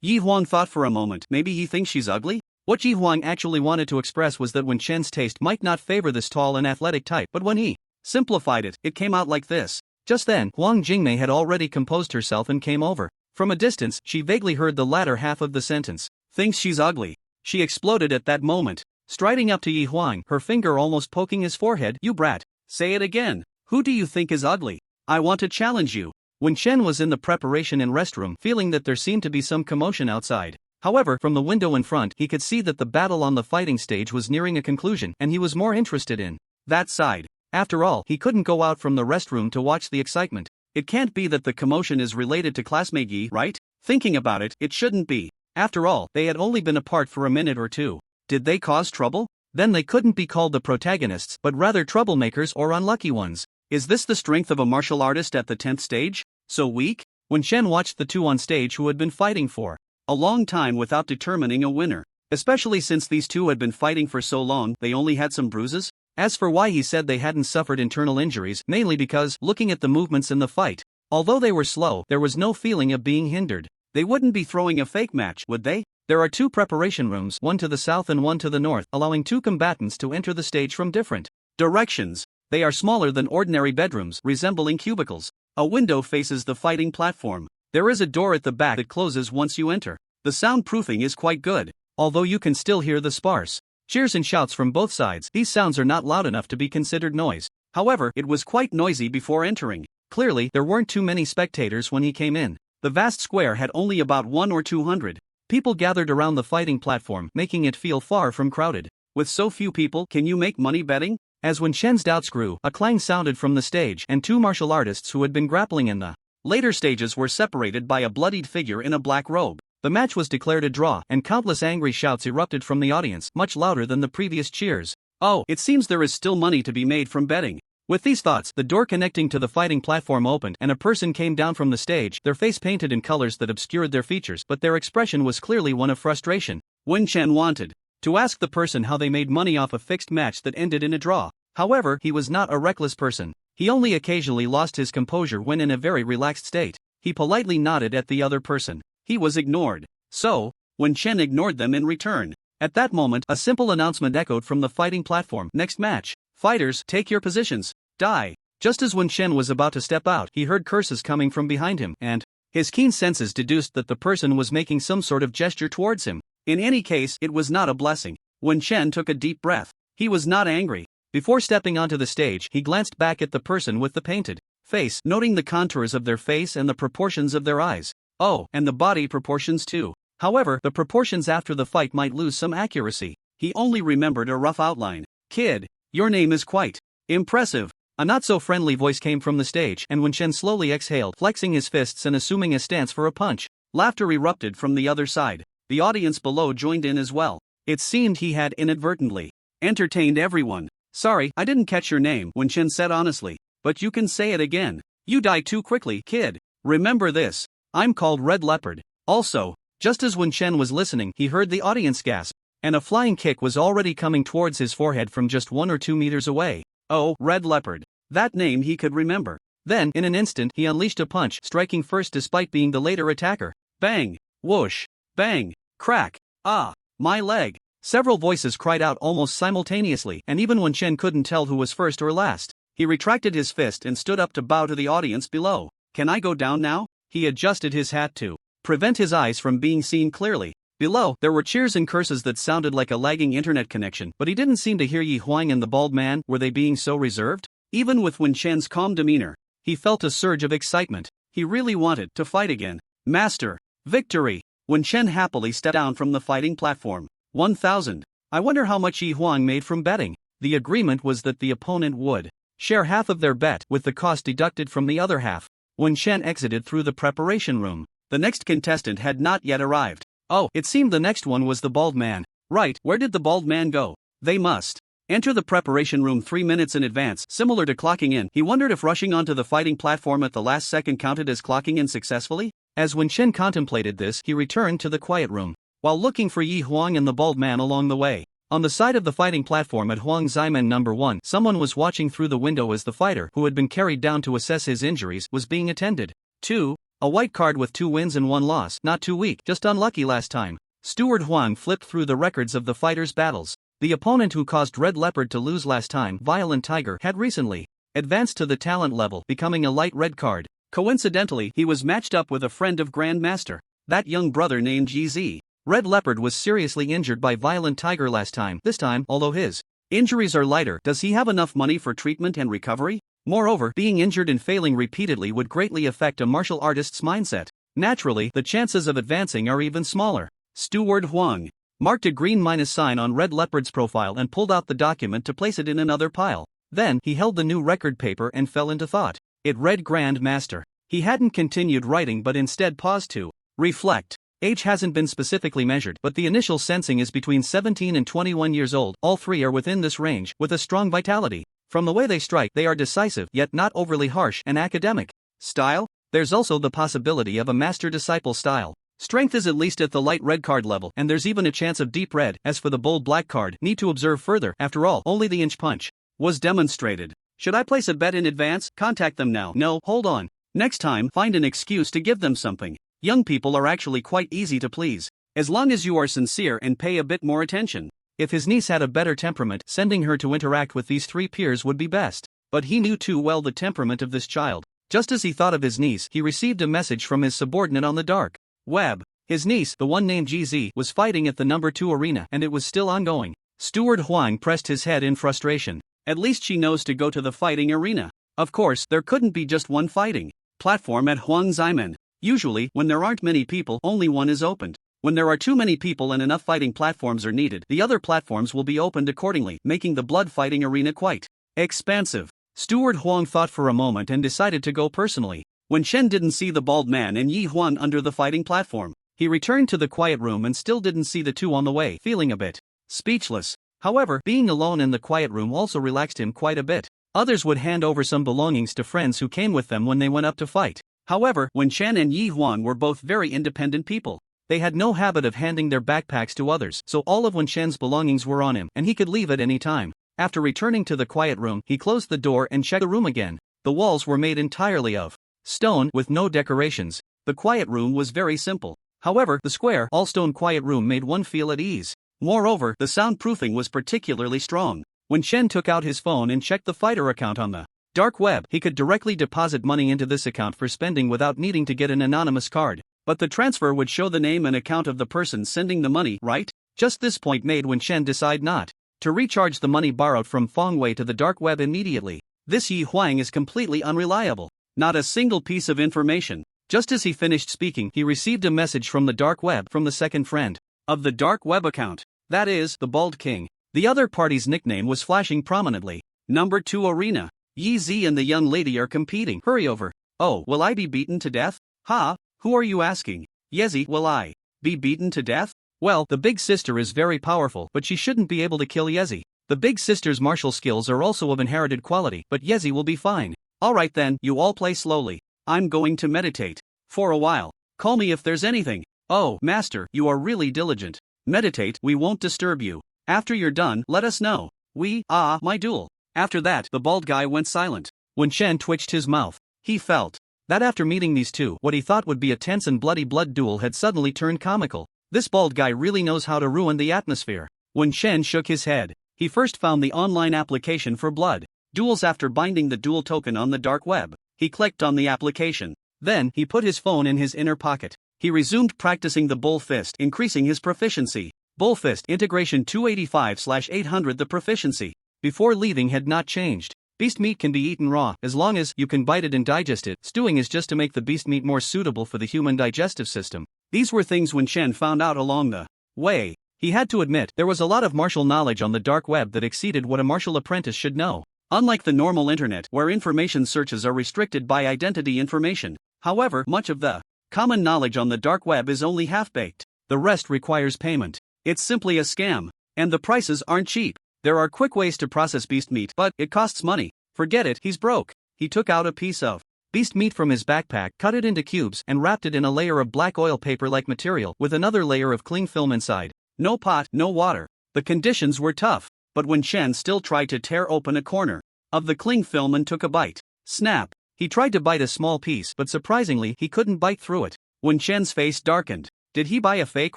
Yi Huang thought for a moment, maybe he thinks she's ugly? What Yi Huang actually wanted to express was that Wen Chen's taste might not favor this tall and athletic type, but when he simplified it, it came out like this. Just then, Huang Jingmei had already composed herself and came over. From a distance, she vaguely heard the latter half of the sentence. "Thinks she's ugly." She exploded at that moment, striding up to Yi Huang, her finger almost poking his forehead. "You brat. Say it again. Who do you think is ugly? I want to challenge you." Wen Chen was in the preparation and restroom, feeling that there seemed to be some commotion outside. However, from the window in front, he could see that the battle on the fighting stage was nearing a conclusion, and he was more interested in that side. After all, he couldn't go out from the restroom to watch the excitement. It can't be that the commotion is related to classmate Yi, right? Thinking about it, it shouldn't be. After all, they had only been apart for a minute or two. Did they cause trouble? Then they couldn't be called the protagonists, but rather troublemakers or unlucky ones. Is this the strength of a martial artist at the 10th stage? So weak? Wen Chen watched the two on stage who had been fighting for a long time without determining a winner. Especially since these two had been fighting for so long, they only had some bruises? As for why he said they hadn't suffered internal injuries, mainly because, looking at the movements in the fight, although they were slow, there was no feeling of being hindered. They wouldn't be throwing a fake match, would they? There are two preparation rooms, one to the south and one to the north, allowing two combatants to enter the stage from different directions. They are smaller than ordinary bedrooms, resembling cubicles. A window faces the fighting platform. There is a door at the back that closes once you enter. The soundproofing is quite good, although you can still hear the sparse cheers and shouts from both sides. These sounds are not loud enough to be considered noise. However, it was quite noisy before entering. Clearly, there weren't too many spectators when he came in. The vast square had only about 100 or 200 people gathered around the fighting platform, making it feel far from crowded. With so few people, can you make money betting? As Wen Chen's doubts grew, a clang sounded from the stage, and two martial artists who had been grappling in the later stages were separated by a bloodied figure in a black robe. The match was declared a draw, and countless angry shouts erupted from the audience, much louder than the previous cheers. Oh, it seems there is still money to be made from betting. With these thoughts, the door connecting to the fighting platform opened, and a person came down from the stage, their face painted in colors that obscured their features, but their expression was clearly one of frustration. Wen Chen wanted to ask the person how they made money off a fixed match that ended in a draw. However, he was not a reckless person. He only occasionally lost his composure when in a very relaxed state. He politely nodded at the other person. He was ignored. So, Wen Chen ignored them in return. At that moment, a simple announcement echoed from the fighting platform. Next match. Fighters, take your positions. Die. Just as Wen Chen was about to step out, he heard curses coming from behind him, and his keen senses deduced that the person was making some sort of gesture towards him. In any case, it was not a blessing. Wen Chen took a deep breath. He was not angry. Before stepping onto the stage, he glanced back at the person with the painted face, noting the contours of their face and the proportions of their eyes. Oh, and the body proportions too. However, the proportions after the fight might lose some accuracy. He only remembered a rough outline. "Kid, your name is quite impressive." A not-so-friendly voice came from the stage, and Wen Chen slowly exhaled, flexing his fists and assuming a stance for a punch. Laughter erupted from the other side. The audience below joined in as well. It seemed he had inadvertently entertained everyone. "Sorry, I didn't catch your name," Wen Chen said honestly. "But you can say it again. You die too quickly, kid. Remember this. I'm called Red Leopard." Also, just as Wen Chen was listening, he heard the audience gasp, and a flying kick was already coming towards his forehead from just 1 or 2 meters away. Oh, Red Leopard. That name he could remember. Then, in an instant, he unleashed a punch, striking first despite being the later attacker. Bang! Whoosh! Bang! Crack! Ah! My leg! Several voices cried out almost simultaneously, and even Wen Chen couldn't tell who was first or last. He retracted his fist and stood up to bow to the audience below. "Can I go down now?" He adjusted his hat to prevent his eyes from being seen clearly. Below, there were cheers and curses that sounded like a lagging internet connection, but he didn't seem to hear Yi Huang and the bald man. Were they being so reserved? Even with Wen Chen's calm demeanor, he felt a surge of excitement. He really wanted to fight again. Master. Victory! Wen Chen happily stepped down from the fighting platform. 1,000. I wonder how much Yi Huang made from betting. The agreement was that the opponent would share half of their bet with the cost deducted from the other half. Wen Chen exited through the preparation room. The next contestant had not yet arrived. Oh, it seemed the next one was the bald man. Right, where did the bald man go? They must enter the preparation room 3 minutes in advance, similar to clocking in. He wondered if rushing onto the fighting platform at the last second counted as clocking in successfully. As Wen Chen contemplated this, he returned to the quiet room, while looking for Yi Huang and the bald man along the way. On the side of the fighting platform at Huang Ximen number 1, someone was watching through the window as the fighter, who had been carried down to assess his injuries, was being attended. 2. A white card with 2 wins and 1 loss. Not too weak, just unlucky last time. Steward Huang flipped through the records of the fighters' battles. The opponent who caused Red Leopard to lose last time, Violent Tiger, had recently advanced to the talent level, becoming a light red card. Coincidentally, he was matched up with a friend of Grandmaster, that young brother named GZ. Red Leopard was seriously injured by Violent Tiger last time. This time, although his injuries are lighter, does he have enough money for treatment and recovery? Moreover, being injured and failing repeatedly would greatly affect a martial artist's mindset. Naturally, the chances of advancing are even smaller. Steward Huang marked a green minus sign on Red Leopard's profile and pulled out the document to place it in another pile. Then, he held the new record paper and fell into thought. It read Grand Master. He hadn't continued writing but instead paused to reflect. Age hasn't been specifically measured, but the initial sensing is between 17 and 21 years old. All three are within this range, with a strong vitality. From the way they strike, they are decisive, yet not overly harsh and academic. Style? There's also the possibility of a master-disciple style. Strength is at least at the light red card level, and there's even a chance of deep red. As for the bold black card, need to observe further. After all, only the inch punch was demonstrated. Should I place a bet in advance? Contact them now. No, hold on. Next time, find an excuse to give them something. Young people are actually quite easy to please, as long as you are sincere and pay a bit more attention. If his niece had a better temperament, sending her to interact with these 3 peers would be best. But he knew too well the temperament of this child. Just as he thought of his niece, he received a message from his subordinate on the dark web. His niece, the one named GZ, was fighting at the number 2 arena, and it was still ongoing. Steward Huang pressed his head in frustration. At least she knows to go to the fighting arena. Of course, there couldn't be just one fighting platform at Huang Ximen. Usually, when there aren't many people, only one is opened. When there are too many people and enough fighting platforms are needed, the other platforms will be opened accordingly, making the blood fighting arena quite expansive. Steward Huang thought for a moment and decided to go personally. When Chen didn't see the bald man and Yi Huan under the fighting platform, he returned to the quiet room and still didn't see the two on the way, feeling a bit speechless. However, being alone in the quiet room also relaxed him quite a bit. Others would hand over some belongings to friends who came with them when they went up to fight. However, when Chen and Yi Huan were both very independent people, they had no habit of handing their backpacks to others, so all of Wen Chen's belongings were on him, and he could leave at any time. After returning to the quiet room, he closed the door and checked the room again. The walls were made entirely of stone with no decorations. The quiet room was very simple. However, the square, all-stone quiet room made one feel at ease. Moreover, the soundproofing was particularly strong. When Chen took out his phone and checked the fighter account on the dark web, he could directly deposit money into this account for spending without needing to get an anonymous card. But the transfer would show the name and account of the person sending the money, right? Just this point made Wen Chen decide not to recharge the money borrowed from Feng Wei to the dark web immediately. This Yi Huang is completely unreliable. Not a single piece of information. Just as he finished speaking, he received a message from the dark web from the second friend of the dark web account. That is, the Bald King. The other party's nickname was flashing prominently. Number 2 arena. Yi Zi and the young lady are competing. Hurry over. Oh, will I be beaten to death? Ha? Who are you asking? Yezi, will I be beaten to death? Well, the big sister is very powerful, but she shouldn't be able to kill Yezi. The big sister's martial skills are also of inherited quality, but Yezi will be fine. Alright then, you all play slowly. I'm going to meditate for a while. Call me if there's anything. Oh, master, you are really diligent. Meditate, we won't disturb you. After you're done, let us know. My duel. After that, the bald guy went silent. When Chen twitched his mouth, he felt that after meeting these two, what he thought would be a tense and bloody blood duel had suddenly turned comical. This bald guy really knows how to ruin the atmosphere. When Chen shook his head, he first found the online application for blood duels. After binding the duel token on the dark web, he clicked on the application. Then, he put his phone in his inner pocket. he resumed practicing the bull fist, increasing his proficiency. Bull fist integration 285/800. The proficiency before leaving had not changed. Beast meat can be eaten raw, as long as you can bite it and digest it. Stewing is just to make the beast meat more suitable for the human digestive system. These were things Wen Chen found out along the way. He had to admit, there was a lot of martial knowledge on the dark web that exceeded what a martial apprentice should know. Unlike the normal internet, where information searches are restricted by identity information, however, much of the common knowledge on the dark web is only half-baked. The rest requires payment. It's simply a scam. And the prices aren't cheap. There are quick ways to process beast meat, but it costs money. Forget it, he's broke. He took out a piece of beast meat from his backpack, cut it into cubes, and wrapped it in a layer of black oil paper-like material with another layer of cling film inside. No pot, no water. The conditions were tough, but Wen Chen still tried to tear open a corner of the cling film and took a bite. Snap! He tried to bite a small piece, but surprisingly he couldn't bite through it. Wen Chen's face darkened. Did he buy a fake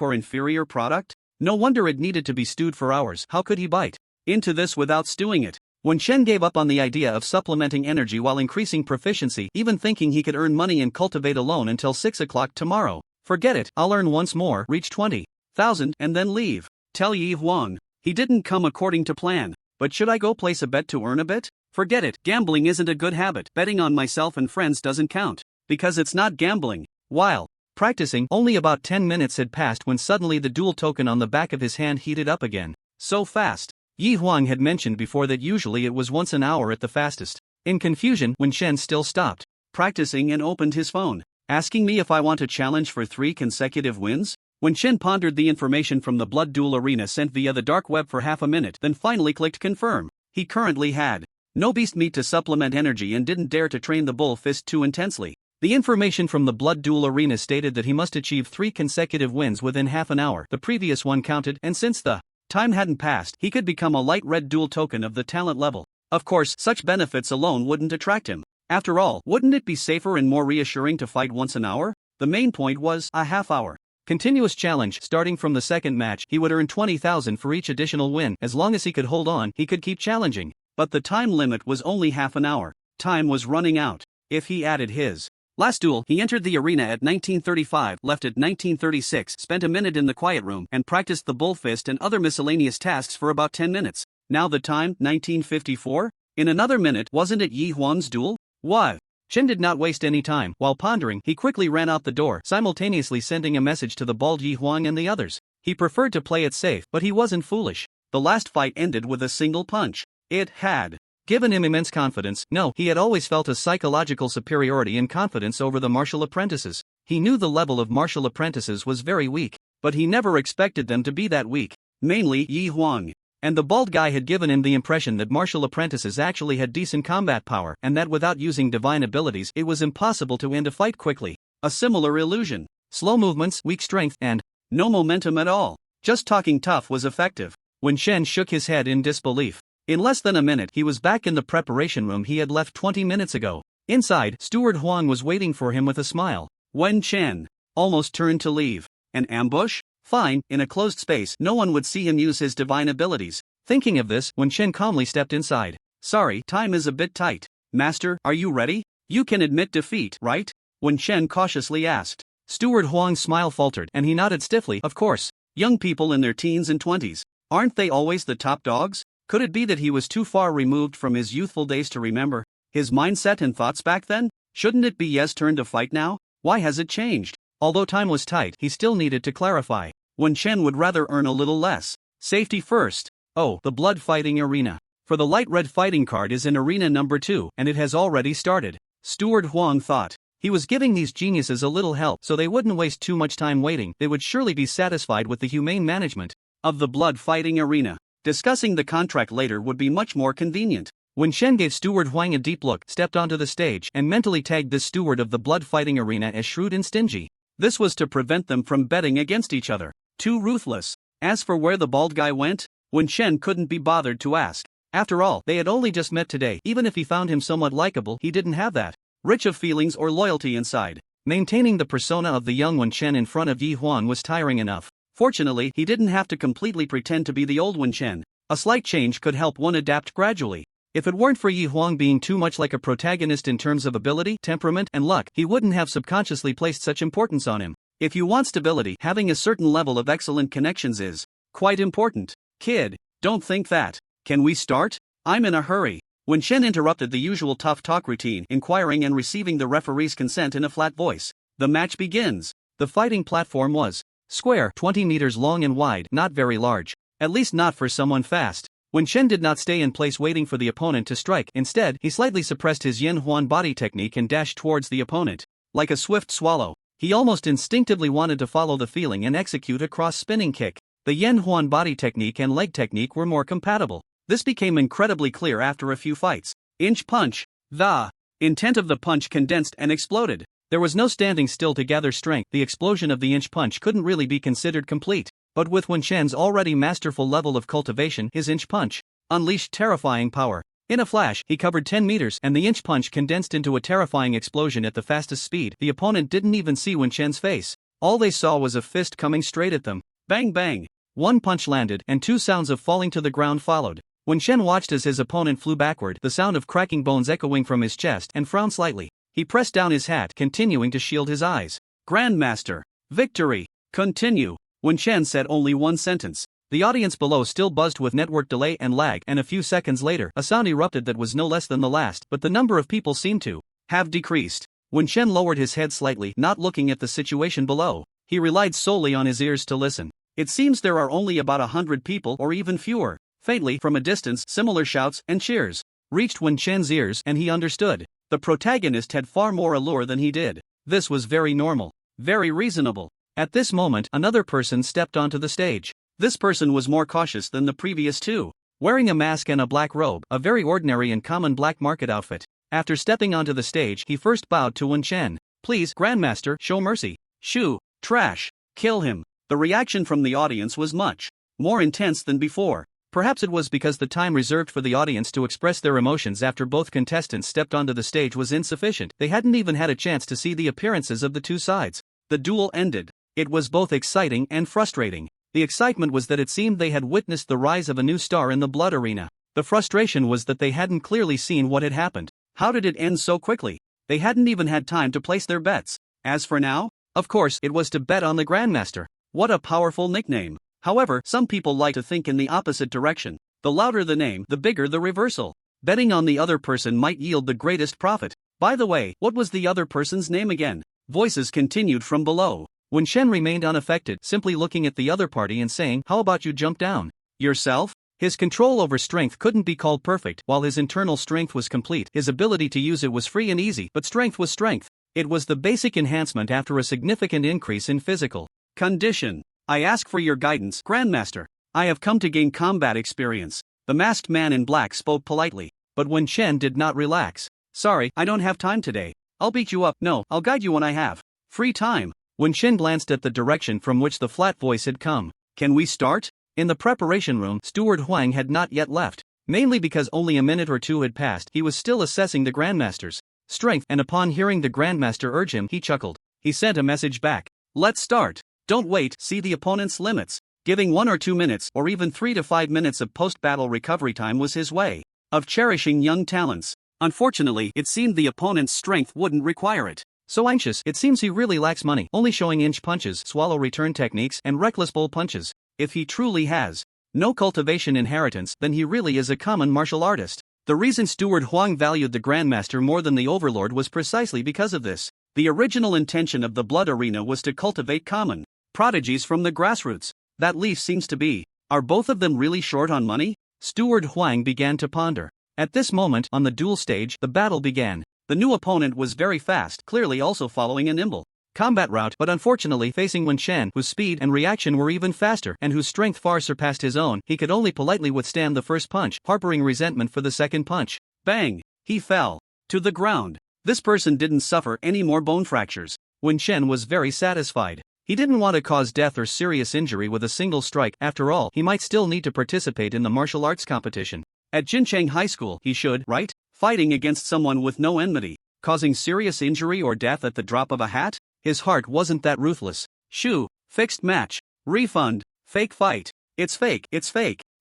or inferior product? No wonder it needed to be stewed for hours. How could he bite into this without stewing it? Wen Chen gave up on the idea of supplementing energy while increasing proficiency, even thinking he could earn money and cultivate alone until 6 o'clock tomorrow. Forget it, I'll earn once more, reach 20,000, and then leave. Tell Yi Huang. He didn't come according to plan. But should I go place a bet to earn a bit? Forget it, gambling isn't a good habit. Betting on myself and friends doesn't count. Because it's not gambling. While practicing, only about 10 minutes had passed when suddenly the dual token on the back of his hand heated up again. So fast. Yi Huang had mentioned before that usually it was once an hour at the fastest. In confusion, Wen Chen still stopped practicing and opened his phone. Asking me if I want to challenge for 3 consecutive wins? Wen Chen pondered the information from the blood duel arena sent via the dark web for half a minute, then finally clicked confirm. He currently had no beast meat to supplement energy and didn't dare to train the bull fist too intensely. The information from the blood duel arena stated that he must achieve 3 consecutive wins within half an hour. The previous one counted, and since the time hadn't passed, he could become a light red dual token of the talent level. Of course, such benefits alone wouldn't attract him. After all, wouldn't it be safer and more reassuring to fight once an hour? The main point was a half hour continuous challenge. Starting from the second match, he would earn 20,000 for each additional win. As long as he could hold on, he could keep challenging. But the time limit was only half an hour. Time was running out. If he added his last duel, he entered the arena at 1935, left at 1936, spent a minute in the quiet room, and practiced the bull fist and other miscellaneous tasks for about 10 minutes. Now the time, 1954? In another minute, wasn't it Yi Huang's duel? What? Chen did not waste any time. While pondering, he quickly ran out the door, simultaneously sending a message to the bald Yi Huang and the others. He preferred to play it safe, but he wasn't foolish. The last fight ended with a single punch. It had given him immense confidence. No, he had always felt a psychological superiority and confidence over the martial apprentices. He knew the level of martial apprentices was very weak, but he never expected them to be that weak. Mainly Yi Huang. And the bald guy had given him the impression that martial apprentices actually had decent combat power, and that without using divine abilities it was impossible to end a fight quickly. A similar illusion. Slow movements, weak strength, and no momentum at all. Just talking tough was effective. Wen Chen shook his head in disbelief. In less than a minute, he was back in the preparation room he had left 20 minutes ago. Inside, Steward Huang was waiting for him with a smile. Wen Chen almost turned to leave. An ambush? Fine, in a closed space, no one would see him use his divine abilities. Thinking of this, Wen Chen calmly stepped inside. Sorry, time is a bit tight. Master, are you ready? You can admit defeat, right? Wen Chen cautiously asked. Steward Huang's smile faltered, and he nodded stiffly. Of course. Young people in their teens and 20s. Aren't they always the top dogs? Could it be that he was too far removed from his youthful days to remember his mindset and thoughts back then? Shouldn't it be Ye's turn to fight now? Why has it changed? Although time was tight, he still needed to clarify. Wen Chen would rather earn a little less. Safety first. Oh, the blood fighting arena. For the light red fighting card is in arena number 2, and it has already started. Steward Huang thought. He was giving these geniuses a little help so they wouldn't waste too much time waiting. They would surely be satisfied with the humane management of the blood fighting arena. Discussing the contract later would be much more convenient. Wen Chen gave Steward Huang a deep look, stepped onto the stage, and mentally tagged this steward of the blood fighting arena as shrewd and stingy. This was to prevent them from betting against each other. Too ruthless. As for where the bald guy went, Wen Chen couldn't be bothered to ask. After all, they had only just met today. Even if he found him somewhat likable, he didn't have that rich of feelings or loyalty inside. Maintaining the persona of the young Wen Chen in front of Yi Huang was tiring enough. Fortunately, he didn't have to completely pretend to be the old Wen Chen. A slight change could help one adapt gradually. If it weren't for Yi Huang being too much like a protagonist in terms of ability, temperament, and luck, he wouldn't have subconsciously placed such importance on him. If you want stability, having a certain level of excellent connections is quite important. Kid, don't think that. Can we start? I'm in a hurry. When Shen interrupted the usual tough talk routine, inquiring and receiving the referee's consent in a flat voice, the match begins. The fighting platform was square, 20 meters long and wide, not very large. At least not for someone fast. When Shen did not stay in place waiting for the opponent to strike, instead, he slightly suppressed his Yin Huan body technique and dashed towards the opponent. Like a swift swallow, he almost instinctively wanted to follow the feeling and execute a cross-spinning kick. The Yin Huan body technique and leg technique were more compatible. This became incredibly clear after a few fights. Inch punch. The intent of the punch condensed and exploded. There was no standing still to gather strength. The explosion of the inch punch couldn't really be considered complete. But with Wen Shen's already masterful level of cultivation, his inch punch unleashed terrifying power. In a flash, he covered 10 meters, and the inch punch condensed into a terrifying explosion at the fastest speed. The opponent didn't even see Wen Shen's face. All they saw was a fist coming straight at them. Bang bang! One punch landed, and two sounds of falling to the ground followed. When Shen watched as his opponent flew backward, the sound of cracking bones echoing from his chest, and frowned slightly. He pressed down his hat, continuing to shield his eyes. Grandmaster! Victory! Continue! When Shen said only one sentence, the audience below still buzzed with network delay and lag, and a few seconds later, a sound erupted that was no less than the last, but the number of people seemed to have decreased. When Shen lowered his head slightly, not looking at the situation below, he relied solely on his ears to listen. It seems there are only about 100 people or even fewer. Faintly, from a distance, similar shouts and cheers reached Wen Shen's ears, and he understood. The protagonist had far more allure than he did. This was very normal, very reasonable. At this moment, another person stepped onto the stage. This person was more cautious than the previous two. Wearing a mask and a black robe, a very ordinary and common black market outfit. After stepping onto the stage, he first bowed to Wen Shen. Please, Grandmaster, show mercy. Shoo, trash, kill him. The reaction from the audience was much more intense than before. Perhaps it was because the time reserved for the audience to express their emotions after both contestants stepped onto the stage was insufficient. They hadn't even had a chance to see the appearances of the two sides. The duel ended. It was both exciting and frustrating. The excitement was that it seemed they had witnessed the rise of a new star in the blood arena. The frustration was that they hadn't clearly seen what had happened. How did it end so quickly? They hadn't even had time to place their bets. As for now, of course, it was to bet on the Grandmaster. What a powerful nickname. However, some people like to think in the opposite direction. The louder the name, the bigger the reversal. Betting on the other person might yield the greatest profit. By the way, what was the other person's name again? Voices continued from below. When Shen remained unaffected, simply looking at the other party and saying, "How about you jump down yourself?" His control over strength couldn't be called perfect. While his internal strength was complete, his ability to use it was free and easy, but strength was strength. It was the basic enhancement after a significant increase in physical condition. I ask for your guidance, Grandmaster. I have come to gain combat experience. The masked man in black spoke politely, but Wen Shen did not relax. Sorry, I don't have time today. I'll beat you up. No, I'll guide you when I have free time. Wen Shen glanced at the direction from which the flat voice had come. Can we start? In the preparation room, Steward Huang had not yet left. Mainly because only a minute or two had passed, he was still assessing the Grandmaster's strength, and upon hearing the Grandmaster urge him, he chuckled. He sent a message back. Let's start. Don't wait, see the opponent's limits. Giving 1 or 2 minutes, or even 3 to 5 minutes of post-battle recovery time was his way of cherishing young talents. Unfortunately, it seemed the opponent's strength wouldn't require it. So anxious, it seems he really lacks money, only showing inch punches, swallow return techniques, and reckless bowl punches. If he truly has no cultivation inheritance, then he really is a common martial artist. The reason Steward Huang valued the Grandmaster more than the Overlord was precisely because of this. The original intention of the blood arena was to cultivate common prodigies from the grassroots. That leaf seems to be. Are both of them really short on money? Steward Huang began to ponder. At this moment, on the duel stage, the battle began. The new opponent was very fast, clearly also following a nimble combat route, but unfortunately facing Wen Shen, whose speed and reaction were even faster, and whose strength far surpassed his own, he could only politely withstand the first punch, harboring resentment for the second punch. Bang! He fell to the ground. This person didn't suffer any more bone fractures. Wen Shen was very satisfied. He didn't want to cause death or serious injury with a single strike. After all, he might still need to participate in the martial arts competition. At Jincheng High School, he should, right? Fighting against someone with no enmity, causing serious injury or death at the drop of a hat? His heart wasn't that ruthless. Shoo, fixed match, refund, fake fight. It's fake,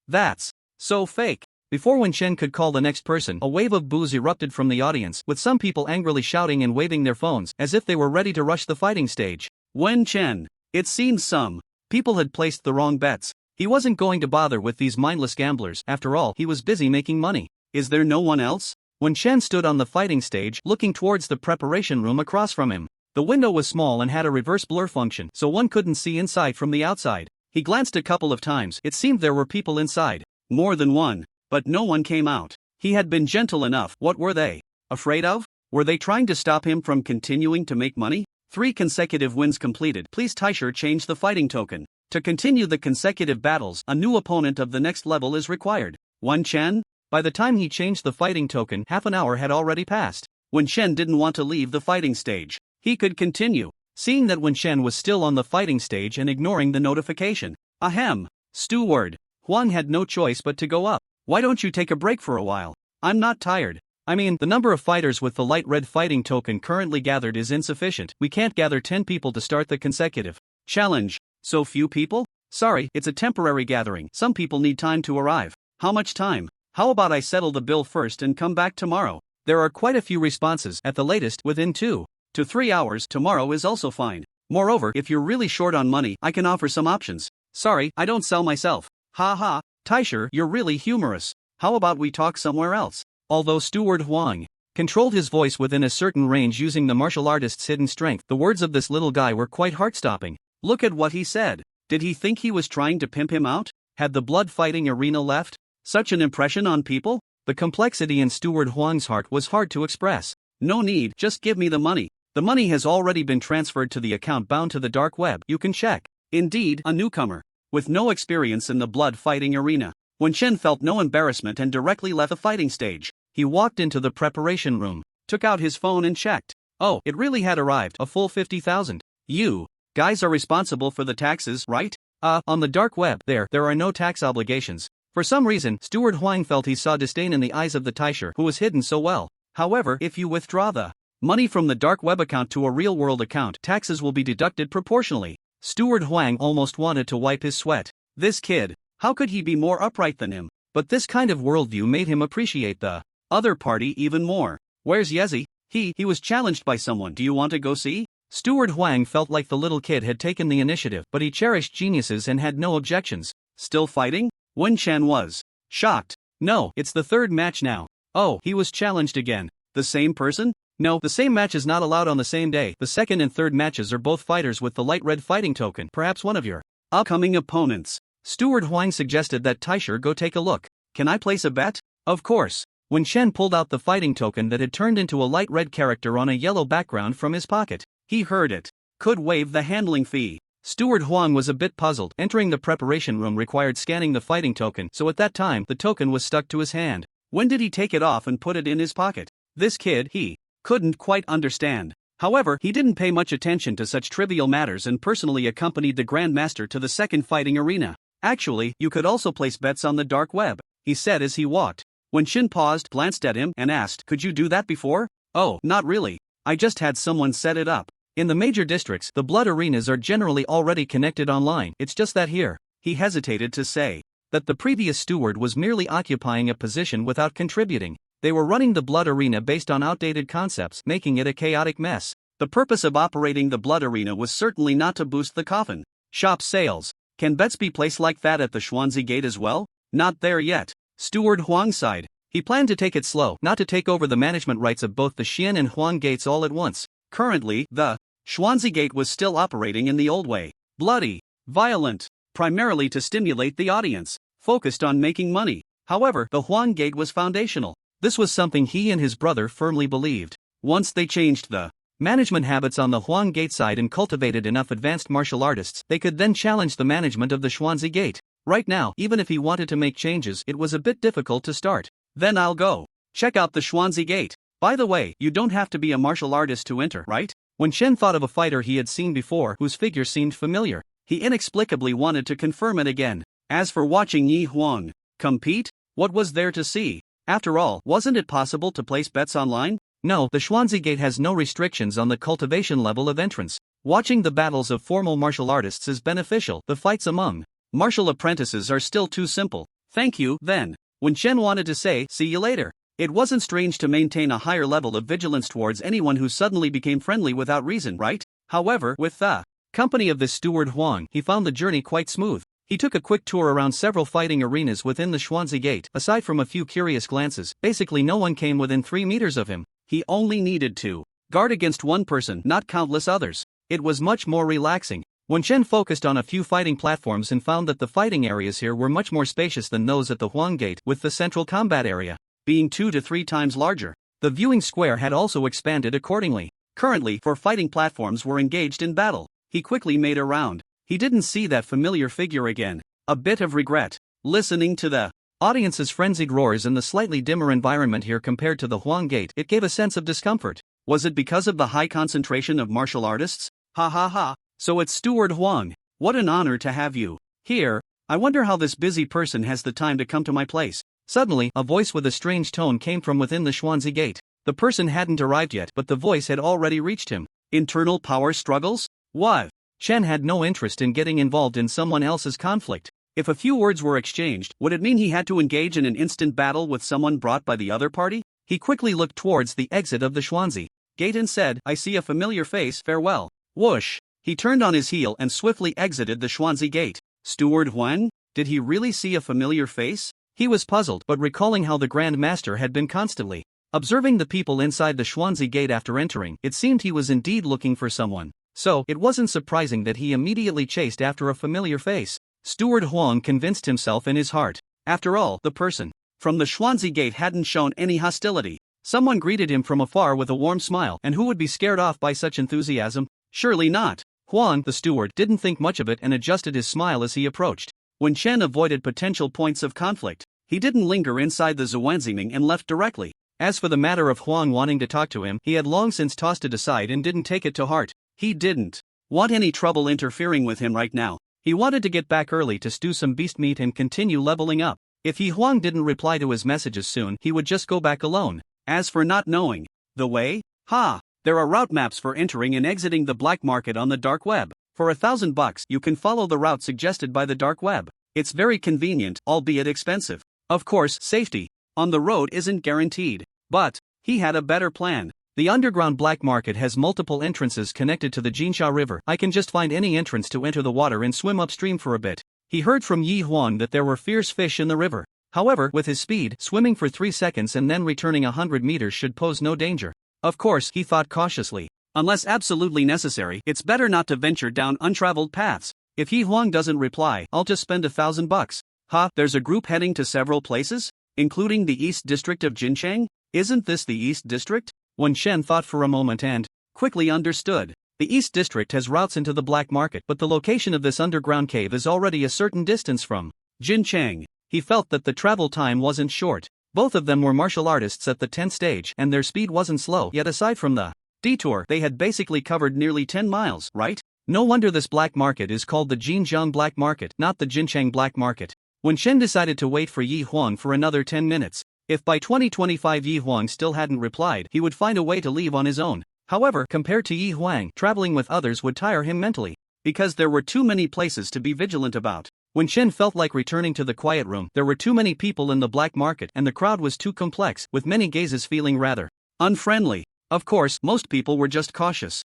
that's so fake. Before Wen Shen could call the next person, a wave of boos erupted from the audience, with some people angrily shouting and waving their phones, as if they were ready to rush the fighting stage. Wen Chen. It seems some people had placed the wrong bets. He wasn't going to bother with these mindless gamblers, after all, he was busy making money. Is there no one else? Wen Chen stood on the fighting stage, looking towards the preparation room across from him. The window was small and had a reverse blur function, so one couldn't see inside from the outside. He glanced a couple of times. It seemed there were people inside. More than one. But no one came out. He had been gentle enough. What were they afraid of? Were they trying to stop him from continuing to make money? 3 consecutive wins completed. Please Taisher change the fighting token. To continue the consecutive battles, a new opponent of the next level is required. Wen Chen? By the time he changed the fighting token, half an hour had already passed. Wen Chen didn't want to leave the fighting stage. He could continue. Seeing that Wen Chen was still on the fighting stage and ignoring the notification. Ahem. Steward. Huang had no choice but to go up. Why don't you take a break for a while? I'm not tired. I mean, the number of fighters with the light red fighting token currently gathered is insufficient. We can't gather 10 people to start the consecutive challenge. So few people? Sorry, it's a temporary gathering. Some people need time to arrive. How much time? How about I settle the bill first and come back tomorrow? There are quite a few responses, at the latest within 2 to 3 hours. Tomorrow is also fine. Moreover, if you're really short on money, I can offer some options. Sorry, I don't sell myself. Ha ha, Taisher, you're really humorous. How about we talk somewhere else? Although Steward Huang controlled his voice within a certain range using the martial artist's hidden strength, the words of this little guy were quite heart-stopping. Look at what he said. Did he think he was trying to pimp him out? Had the blood fighting arena left such an impression on people? The complexity in Steward Huang's heart was hard to express. No need, just give me the money. The money has already been transferred to the account bound to the dark web. You can check. Indeed, a newcomer with no experience in the blood fighting arena. Wen Chen felt no embarrassment and directly left the fighting stage. He walked into the preparation room, took out his phone and checked. Oh, it really had arrived, a full 50,000. You guys are responsible for the taxes, right? On the dark web, there are no tax obligations. For some reason, Steward Huang felt he saw disdain in the eyes of the Taisher who was hidden so well. However, if you withdraw the money from the dark web account to a real-world account, taxes will be deducted proportionally. Steward Huang almost wanted to wipe his sweat. This kid, how could he be more upright than him? But this kind of worldview made him appreciate the other party even more. Where's Yezi? He was challenged by someone. Do you want to go see? Steward Huang felt like the little kid had taken the initiative, but he cherished geniuses and had no objections. Still fighting? Wen Chen was shocked. No, it's the 3rd match now. Oh, he was challenged again. The same person? No, the same match is not allowed on the same day. The 2nd and 3rd matches are both fighters with the light red fighting token. Perhaps one of your upcoming opponents. Steward Huang suggested that Taisher go take a look. Can I place a bet? Of course. Wen Chen pulled out the fighting token that had turned into a light red character on a yellow background from his pocket. He heard it. Could waive the handling fee. Steward Huang was a bit puzzled. Entering the preparation room required scanning the fighting token, so at that time the token was stuck to his hand. When did he take it off and put it in his pocket? This kid, he couldn't quite understand. However, he didn't pay much attention to such trivial matters and personally accompanied the Grandmaster to the 2nd fighting arena. Actually, you could also place bets on the dark web, he said as he walked. Wen Chen paused, glanced at him, and asked, could you do that before? Oh, not really. I just had someone set it up. In the major districts, the blood arenas are generally already connected online. It's just that here, he hesitated to say that the previous steward was merely occupying a position without contributing. They were running the blood arena based on outdated concepts, making it a chaotic mess. The purpose of operating the blood arena was certainly not to boost the coffin shop sales. Can bets be placed like that at the Xuanzi Gate as well? Not there yet. Steward Huang sighed. He planned to take it slow, not to take over the management rights of both the Xian and Huang gates all at once. Currently, the Xuanzi Gate was still operating in the old way. Bloody, violent, primarily to stimulate the audience, focused on making money. However, the Huang Gate was foundational. This was something he and his brother firmly believed. Once they changed the management habits on the Huang Gate side and cultivated enough advanced martial artists, they could then challenge the management of the Xuanzi Gate. Right now, even if he wanted to make changes, it was a bit difficult to start. Then I'll go check out the Xuanzi Gate. By the way, you don't have to be a martial artist to enter, right? When Chen thought of a fighter he had seen before whose figure seemed familiar, he inexplicably wanted to confirm it again. As for watching Yi Huang compete, what was there to see? After all, wasn't it possible to place bets online? No, the Xuanzi Gate has no restrictions on the cultivation level of entrance. Watching the battles of formal martial artists is beneficial. The fights among martial apprentices are still too simple. Thank you, then. When Chen wanted to say, see you later, it wasn't strange to maintain a higher level of vigilance towards anyone who suddenly became friendly without reason, right? However, with the company of this steward Huang, he found the journey quite smooth. He took a quick tour around several fighting arenas within the Xuanzi Gate. Aside from a few curious glances, basically no one came within 3 meters of him. He only needed to guard against one person, not countless others. It was much more relaxing. Wen Chen focused on a few fighting platforms and found that the fighting areas here were much more spacious than those at the Huang Gate, with the central combat area being 2 to 3 times larger. The viewing square had also expanded accordingly. Currently, 4 fighting platforms were engaged in battle. He quickly made a round. He didn't see that familiar figure again. A bit of regret. Listening to the audience's frenzied roars and the slightly dimmer environment here compared to the Huang Gate, it gave a sense of discomfort. Was it because of the high concentration of martial artists? Ha ha ha. So it's Steward Huang. What an honor to have you here. I wonder how this busy person has the time to come to my place. Suddenly, a voice with a strange tone came from within the Xuanzi Gate. The person hadn't arrived yet, but the voice had already reached him. Internal power struggles? What? Chen had no interest in getting involved in someone else's conflict. If a few words were exchanged, would it mean he had to engage in an instant battle with someone brought by the other party? He quickly looked towards the exit of the Xuanzi Gate and said, I see a familiar face, farewell. Whoosh! He turned on his heel and swiftly exited the Xuanzi Gate. Steward Huang? Did he really see a familiar face? He was puzzled, but recalling how the Grand Master had been constantly observing the people inside the Xuanzi Gate after entering, it seemed he was indeed looking for someone. So, it wasn't surprising that he immediately chased after a familiar face. Steward Huang convinced himself in his heart. After all, the person from the Xuanzi Gate hadn't shown any hostility. Someone greeted him from afar with a warm smile, and who would be scared off by such enthusiasm? Surely not. Huang, the steward, didn't think much of it and adjusted his smile as he approached. When Chen avoided potential points of conflict, he didn't linger inside the Zuanziming and left directly. As for the matter of Huang wanting to talk to him, he had long since tossed it aside and didn't take it to heart. He didn't want any trouble interfering with him right now. He wanted to get back early to stew some beast meat and continue leveling up. If Huang didn't reply to his messages soon, he would just go back alone. As for not knowing the way, there are route maps for entering and exiting the black market on the dark web. For $1,000, you can follow the route suggested by the dark web. It's very convenient, albeit expensive. Of course, safety on the road isn't guaranteed. But he had a better plan. The underground black market has multiple entrances connected to the Jinsha River. I can just find any entrance to enter the water and swim upstream for a bit. He heard from Yi Huang that there were fierce fish in the river. However, with his speed, swimming for 3 seconds and then returning 100 meters should pose no danger. Of course, he thought cautiously. Unless absolutely necessary, it's better not to venture down untraveled paths. If Yi Huang doesn't reply, I'll just spend $1,000. There's a group heading to several places, including the East District of Jinchang? Isn't this the East District? Wen Chen thought for a moment and quickly understood. The East District has routes into the black market, but the location of this underground cave is already a certain distance from Jinchang. He felt that the travel time wasn't short. Both of them were martial artists at the 10th stage, and their speed wasn't slow. Yet aside from the detour, they had basically covered nearly 10 miles, right? No wonder this black market is called the Jinjiang Black Market, not the Jinchang Black Market. Wen Chen decided to wait for Yi Huang for another 10 minutes. If by 2025 Yi Huang still hadn't replied, he would find a way to leave on his own. However, compared to Yi Huang, traveling with others would tire him mentally, because there were too many places to be vigilant about. When Chen felt like returning to the quiet room, there were too many people in the black market and the crowd was too complex, with many gazes feeling rather unfriendly. Of course, most people were just cautious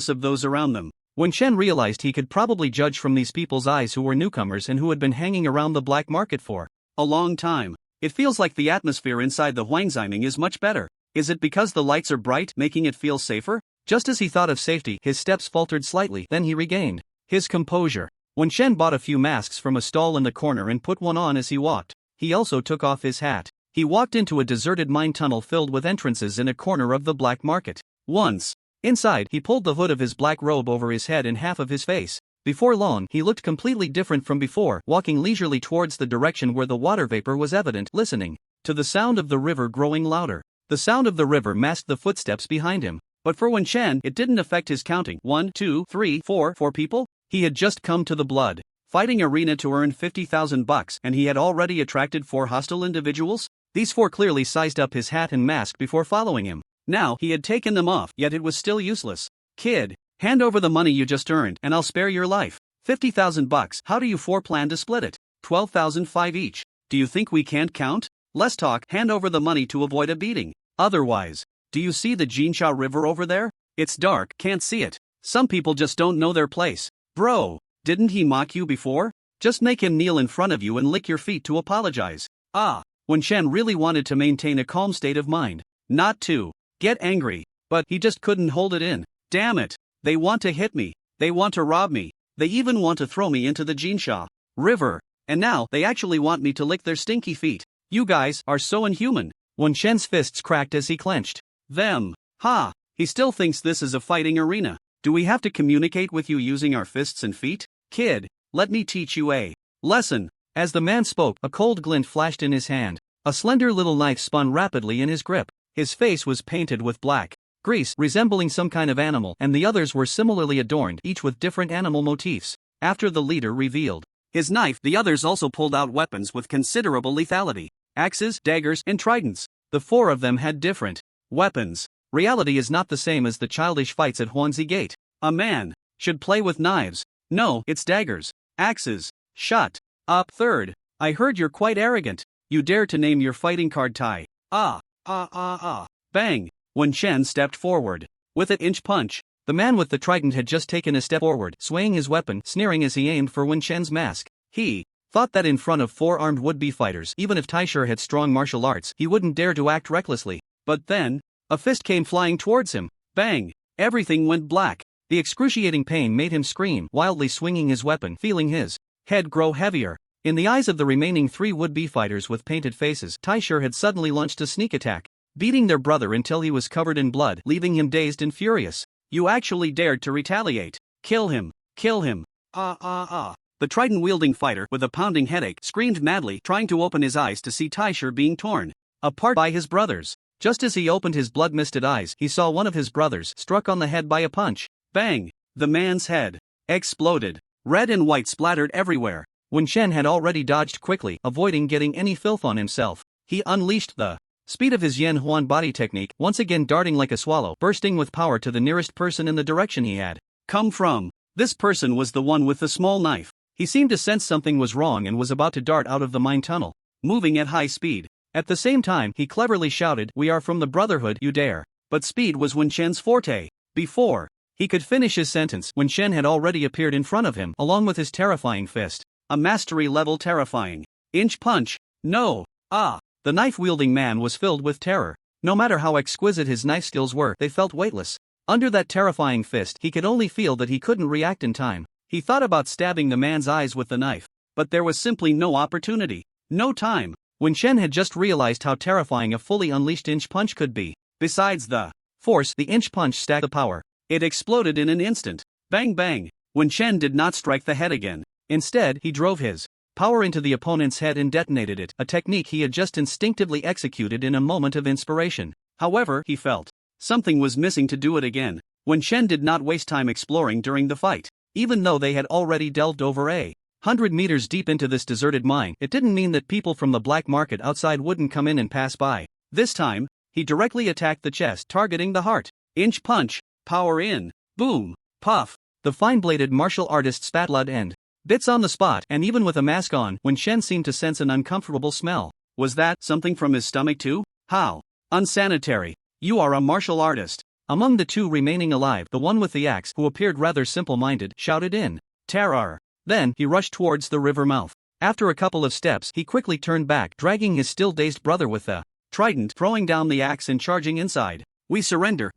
of those around them. When Chen realized he could probably judge from these people's eyes who were newcomers and who had been hanging around the black market for a long time. It feels like the atmosphere inside the Huangziming is much better. Is it because the lights are bright, making it feel safer? Just as he thought of safety, his steps faltered slightly, then he regained his composure. When Chen bought a few masks from a stall in the corner and put one on as he walked, he also took off his hat. He walked into a deserted mine tunnel filled with entrances in a corner of the black market. Once inside, he pulled the hood of his black robe over his head and half of his face. Before long, he looked completely different from before, walking leisurely towards the direction where the water vapor was evident, listening to the sound of the river growing louder. The sound of the river masked the footsteps behind him. But for Wen Chen, it didn't affect his counting. 1, 2, 3, 4 people? He had just come to the blood fighting arena to earn $50,000, and he had already attracted 4 hostile individuals? These 4 clearly sized up his hat and mask before following him. Now, he had taken them off, yet it was still useless. Kid, hand over the money you just earned, and I'll spare your life. $50,000, how do you 4 plan to split it? 12,500 each. Do you think we can't count? Less talk, hand over the money to avoid a beating. Otherwise, do you see the Jinsha River over there? It's dark, can't see it. Some people just don't know their place. Bro, didn't he mock you before? Just make him kneel in front of you and lick your feet to apologize. Wen Shen really wanted to maintain a calm state of mind. Not to get angry, but he just couldn't hold it in. Damn it. They want to hit me. They want to rob me. They even want to throw me into the Jinsha River. And now they actually want me to lick their stinky feet. You guys are so inhuman. Wen Shen's fists cracked as he clenched them. Ha! He still thinks this is a fighting arena. Do we have to communicate with you using our fists and feet? Kid, let me teach you a lesson. As the man spoke, a cold glint flashed in his hand. A slender little knife spun rapidly in his grip. His face was painted with black grease, resembling some kind of animal, and the others were similarly adorned, each with different animal motifs. After the leader revealed his knife, the others also pulled out weapons with considerable lethality. Axes, daggers, and tridents. The four of them had different weapons. Reality is not the same as the childish fights at Huanzi Gate. A man should play with knives. No, it's daggers. Axes. Shut up. Third, I heard you're quite arrogant. You dare to name your fighting card Tai. Bang. Wen Shen stepped forward. With an inch punch, the man with the trident had just taken a step forward, swaying his weapon, sneering as he aimed for Wen Shen's mask. He thought that in front of four armed would-be fighters, even if Taisher had strong martial arts, he wouldn't dare to act recklessly. But then, a fist came flying towards him. Bang! Everything went black. The excruciating pain made him scream, wildly swinging his weapon, feeling his head grow heavier. In the eyes of the remaining three would-be fighters with painted faces, Taisher had suddenly launched a sneak attack, beating their brother until he was covered in blood, leaving him dazed and furious. You actually dared to retaliate. Kill him. Kill him. The trident-wielding fighter, with a pounding headache, screamed madly, trying to open his eyes to see Taisher being torn apart by his brothers. Just as he opened his blood-misted eyes, he saw one of his brothers struck on the head by a punch. Bang! The man's head exploded. Red and white splattered everywhere. Wen Shen had already dodged quickly, avoiding getting any filth on himself. He unleashed the speed of his Yen Huan body technique, once again darting like a swallow, bursting with power to the nearest person in the direction he had come from. This person was the one with the small knife. He seemed to sense something was wrong and was about to dart out of the mine tunnel, moving at high speed. At the same time, he cleverly shouted, "We are from the Brotherhood, you dare." But speed was Wen Shen's forte. Before he could finish his sentence, Wen Shen had already appeared in front of him, along with his terrifying fist. A mastery-level terrifying inch punch. No. The knife-wielding man was filled with terror. No matter how exquisite his knife skills were, they felt weightless. Under that terrifying fist, he could only feel that he couldn't react in time. He thought about stabbing the man's eyes with the knife, but there was simply no opportunity. No time. Wen Shen had just realized how terrifying a fully unleashed inch punch could be. Besides the force, the inch punch stacked the power. It exploded in an instant. Bang bang. Wen Shen did not strike the head again. Instead, he drove his power into the opponent's head and detonated it, a technique he had just instinctively executed in a moment of inspiration. However, he felt something was missing to do it again. Wen Shen did not waste time exploring during the fight. Even though they had already delved over 100 meters deep into this deserted mine, it didn't mean that people from the black market outside wouldn't come in and pass by. This time, he directly attacked the chest, targeting the heart. Inch punch, power in, boom, puff. The fine-bladed martial artist spat blood and bits on the spot, and even with a mask on, Wen Shen seemed to sense an uncomfortable smell. Was that something from his stomach too? How unsanitary. You are a martial artist. Among the two remaining alive, the one with the axe, who appeared rather simple-minded, shouted in terror. Then, he rushed towards the river mouth. After a couple of steps, he quickly turned back, dragging his still-dazed brother with the trident, throwing down the axe and charging inside. We surrender,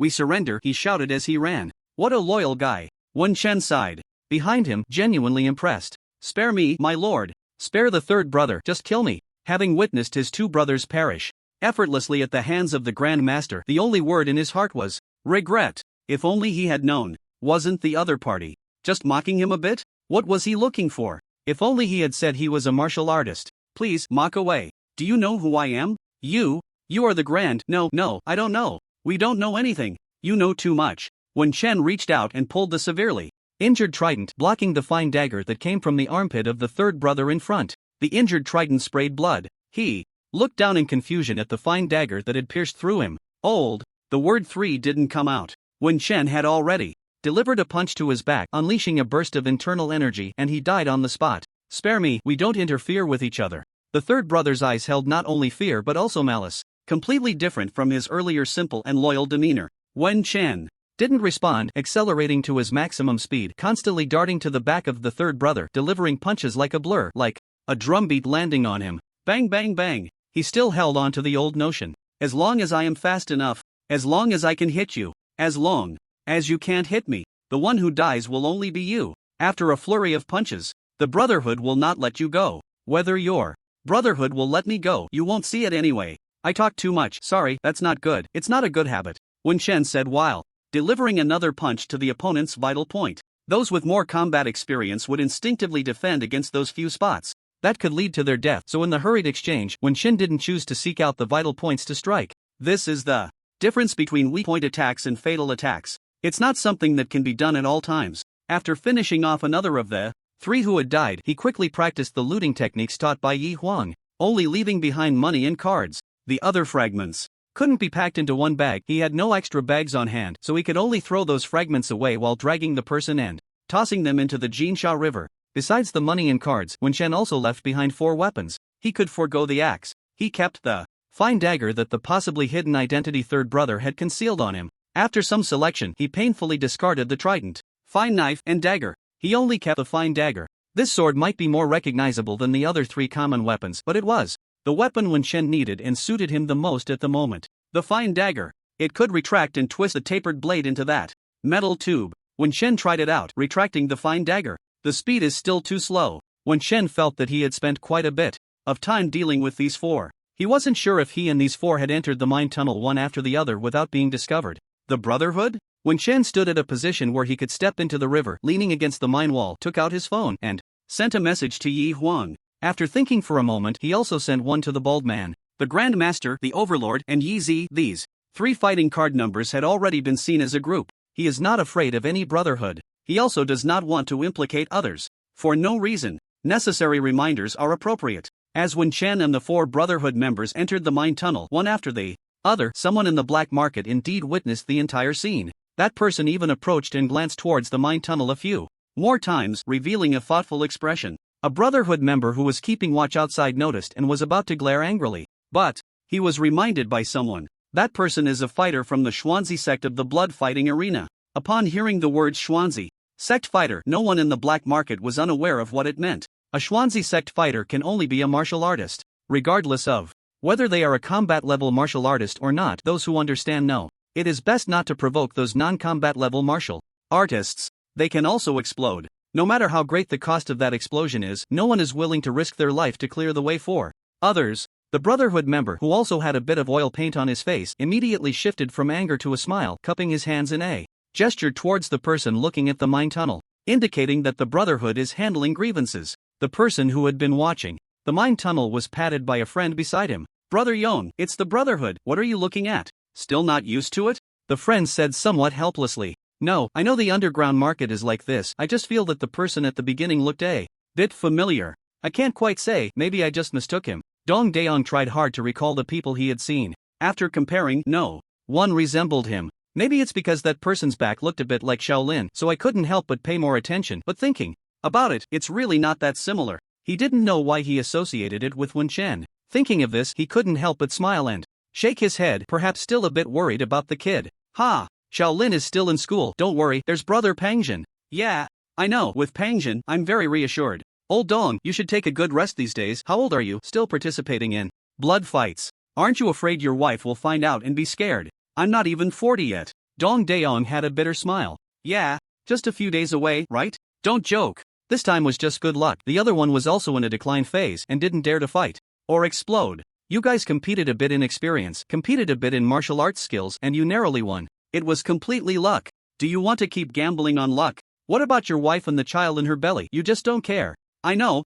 he shouted as he ran. What a loyal guy. Wen Shen sighed. Behind him, genuinely impressed. Spare me, my lord. Spare the third brother, just kill me. Having witnessed his two brothers perish effortlessly at the hands of the Grand Master, the only word in his heart was regret. If only he had known. Wasn't the other party just mocking him a bit? What was he looking for? If only he had said he was a martial artist. Please, mock away. Do you know who I am? You are the Grand. No, I don't know. We don't know anything. You know too much. Wen Shen reached out and pulled the severely injured trident, blocking the fine dagger that came from the armpit of the third brother in front. The injured trident sprayed blood. He looked down in confusion at the fine dagger that had pierced through him. Old. The word 3 didn't come out. Wen Shen had already delivered a punch to his back, unleashing a burst of internal energy, and he died on the spot. Spare me, we don't interfere with each other. The third brother's eyes held not only fear but also malice, completely different from his earlier simple and loyal demeanor. Wen Shen didn't respond, accelerating to his maximum speed, constantly darting to the back of the third brother, delivering punches like a blur, like a drumbeat landing on him. Bang bang bang. He still held on to the old notion. As long as I am fast enough, as long as I can hit you, as long as you can't hit me, the one who dies will only be you. After a flurry of punches, the Brotherhood will not let you go. Whether your Brotherhood will let me go, you won't see it anyway. I talk too much. Sorry, that's not good. It's not a good habit, Wen Shen said while delivering another punch to the opponent's vital point. Those with more combat experience would instinctively defend against those few spots. That could lead to their death, so in the hurried exchange, Wen Shen didn't choose to seek out the vital points to strike. This is the difference between weak point attacks and fatal attacks. It's not something that can be done at all times. After finishing off another of the three who had died, he quickly practiced the looting techniques taught by Yi Huang, only leaving behind money and cards. The other fragments couldn't be packed into one bag. He had no extra bags on hand, so he could only throw those fragments away while dragging the person and tossing them into the Jinsha River. Besides the money and cards, Wen Shen also left behind 4 weapons. He could forego the axe. He kept the fine dagger that the possibly hidden identity third brother had concealed on him. After some selection, he painfully discarded the trident, fine knife, and dagger. He only kept the fine dagger. This sword might be more recognizable than the other 3 common weapons, but it was the weapon Wen Shen needed and suited him the most at the moment. The fine dagger. It could retract and twist the tapered blade into that metal tube. Wen Shen tried it out, retracting the fine dagger. The speed is still too slow. Wen Shen felt that he had spent quite a bit of time dealing with these 4. He wasn't sure if he and these 4 had entered the mine tunnel one after the other without being discovered. The Brotherhood? Wen Shen stood at a position where he could step into the river, leaning against the mine wall, took out his phone, and sent a message to Yi Huang. After thinking for a moment, he also sent one to the bald man, the Grand Master, the Overlord, and Yi Zi. These 3 fighting card numbers had already been seen as a group. He is not afraid of any Brotherhood. He also does not want to implicate others. For no reason. Necessary reminders are appropriate. As Wen Shen and the 4 Brotherhood members entered the mine tunnel one after the other, someone in the black market indeed witnessed the entire scene. That person even approached and glanced towards the mine tunnel a few more times, revealing a thoughtful expression. A Brotherhood member who was keeping watch outside noticed and was about to glare angrily. But he was reminded by someone. That person is a fighter from the Xuanzi sect of the blood fighting arena. Upon hearing the words Xuanzi sect fighter, no one in the black market was unaware of what it meant. A Xuanzi sect fighter can only be a martial artist. Regardless of whether they are a combat level martial artist or not, those who understand know. It is best not to provoke those non-combat level martial artists. They can also explode. No matter how great the cost of that explosion is, no one is willing to risk their life to clear the way for others. The Brotherhood member, who also had a bit of oil paint on his face, immediately shifted from anger to a smile, cupping his hands in a gesture towards the person looking at the mine tunnel, indicating that the Brotherhood is handling grievances. The person who had been watching the mine tunnel was patted by a friend beside him. Brother Yong, it's the Brotherhood. What are you looking at? Still not used to it? The friend said somewhat helplessly. No, I know the underground market is like this. I just feel that the person at the beginning looked a bit familiar. I can't quite say, maybe I just mistook him. Dong Daong tried hard to recall the people he had seen. After comparing, no one resembled him. Maybe it's because that person's back looked a bit like Shaolin, so I couldn't help but pay more attention. But thinking about it, it's really not that similar. He didn't know why he associated it with Wen Shen. Thinking of this, he couldn't help but smile and shake his head, perhaps still a bit worried about the kid. Ha! Shaolin is still in school. Don't worry, there's brother Pangjin. Yeah, I know, with Pangjin, I'm very reassured. Old Dong, you should take a good rest these days. How old are you? Still participating in blood fights? Aren't you afraid your wife will find out and be scared? I'm not even 40 yet. Dong Daong had a bitter smile. Yeah, just a few days away, right? Don't joke. This time was just good luck. The other one was also in a decline phase and didn't dare to fight or explode. You guys competed a bit in experience, competed a bit in martial arts skills, and you narrowly won. It was completely luck. Do you want to keep gambling on luck? What about your wife and the child in her belly? You just don't care. I know.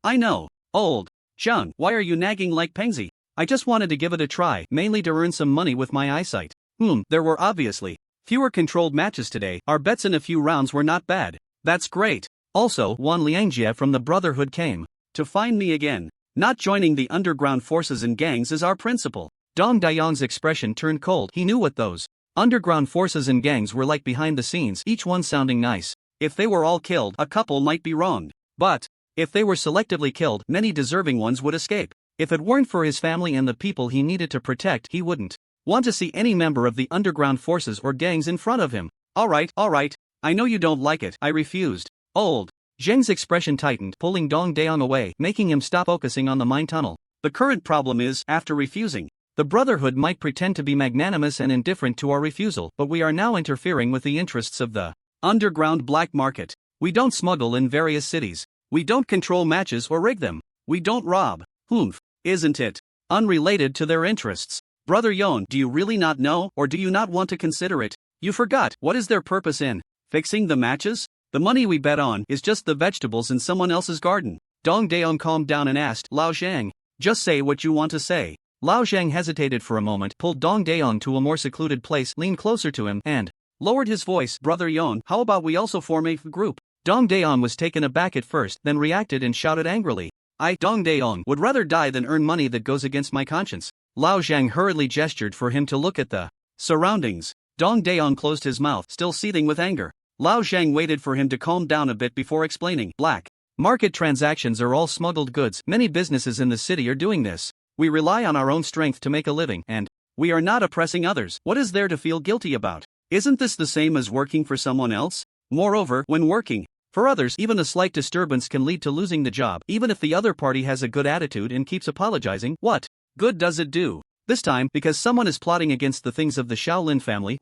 Old Chung, why are you nagging like Pengzi? I just wanted to give it a try, mainly to earn some money with my eyesight. There were obviously fewer controlled matches today. Our bets in a few rounds were not bad. That's great. Also, Wan Liangjie from the Brotherhood came to find me again. Not joining the underground forces and gangs is our principle. Dong Daong's expression turned cold. He knew what those underground forces and gangs were like behind the scenes, each one sounding nice. If they were all killed, a couple might be wronged. But if they were selectively killed, many deserving ones would escape. If it weren't for his family and the people he needed to protect, he wouldn't want to see any member of the underground forces or gangs in front of him. Alright, I know you don't like it, I refused. Old Zheng's expression tightened, pulling Dong Daeon away, making him stop focusing on the mine tunnel. The current problem is, after refusing, the Brotherhood might pretend to be magnanimous and indifferent to our refusal, but we are now interfering with the interests of the underground black market. We don't smuggle in various cities. We don't control matches or rig them. We don't rob. Humph, isn't it unrelated to their interests? Brother Yon, do you really not know, or do you not want to consider it? You forgot, what is their purpose in fixing the matches? The money we bet on is just the vegetables in someone else's garden. Dong Daeon calmed down and asked, Lao Zhang, just say what you want to say. Lao Zhang hesitated for a moment, pulled Dong Daeon to a more secluded place, leaned closer to him, and lowered his voice. Brother Yon, how about we also form a group? Dong Daeon was taken aback at first, then reacted and shouted angrily. Dong Daeon, would rather die than earn money that goes against my conscience. Lao Zhang hurriedly gestured for him to look at the surroundings. Dong Daeon closed his mouth, still seething with anger. Lao Zhang waited for him to calm down a bit before explaining. Black market transactions are all smuggled goods. Many businesses in the city are doing this. We rely on our own strength to make a living, and we are not oppressing others. What is there to feel guilty about? Isn't this the same as working for someone else? Moreover, when working for others, even a slight disturbance can lead to losing the job, even if the other party has a good attitude and keeps apologizing. What good does it do? This time, because someone is plotting against the things of the Shaolin family,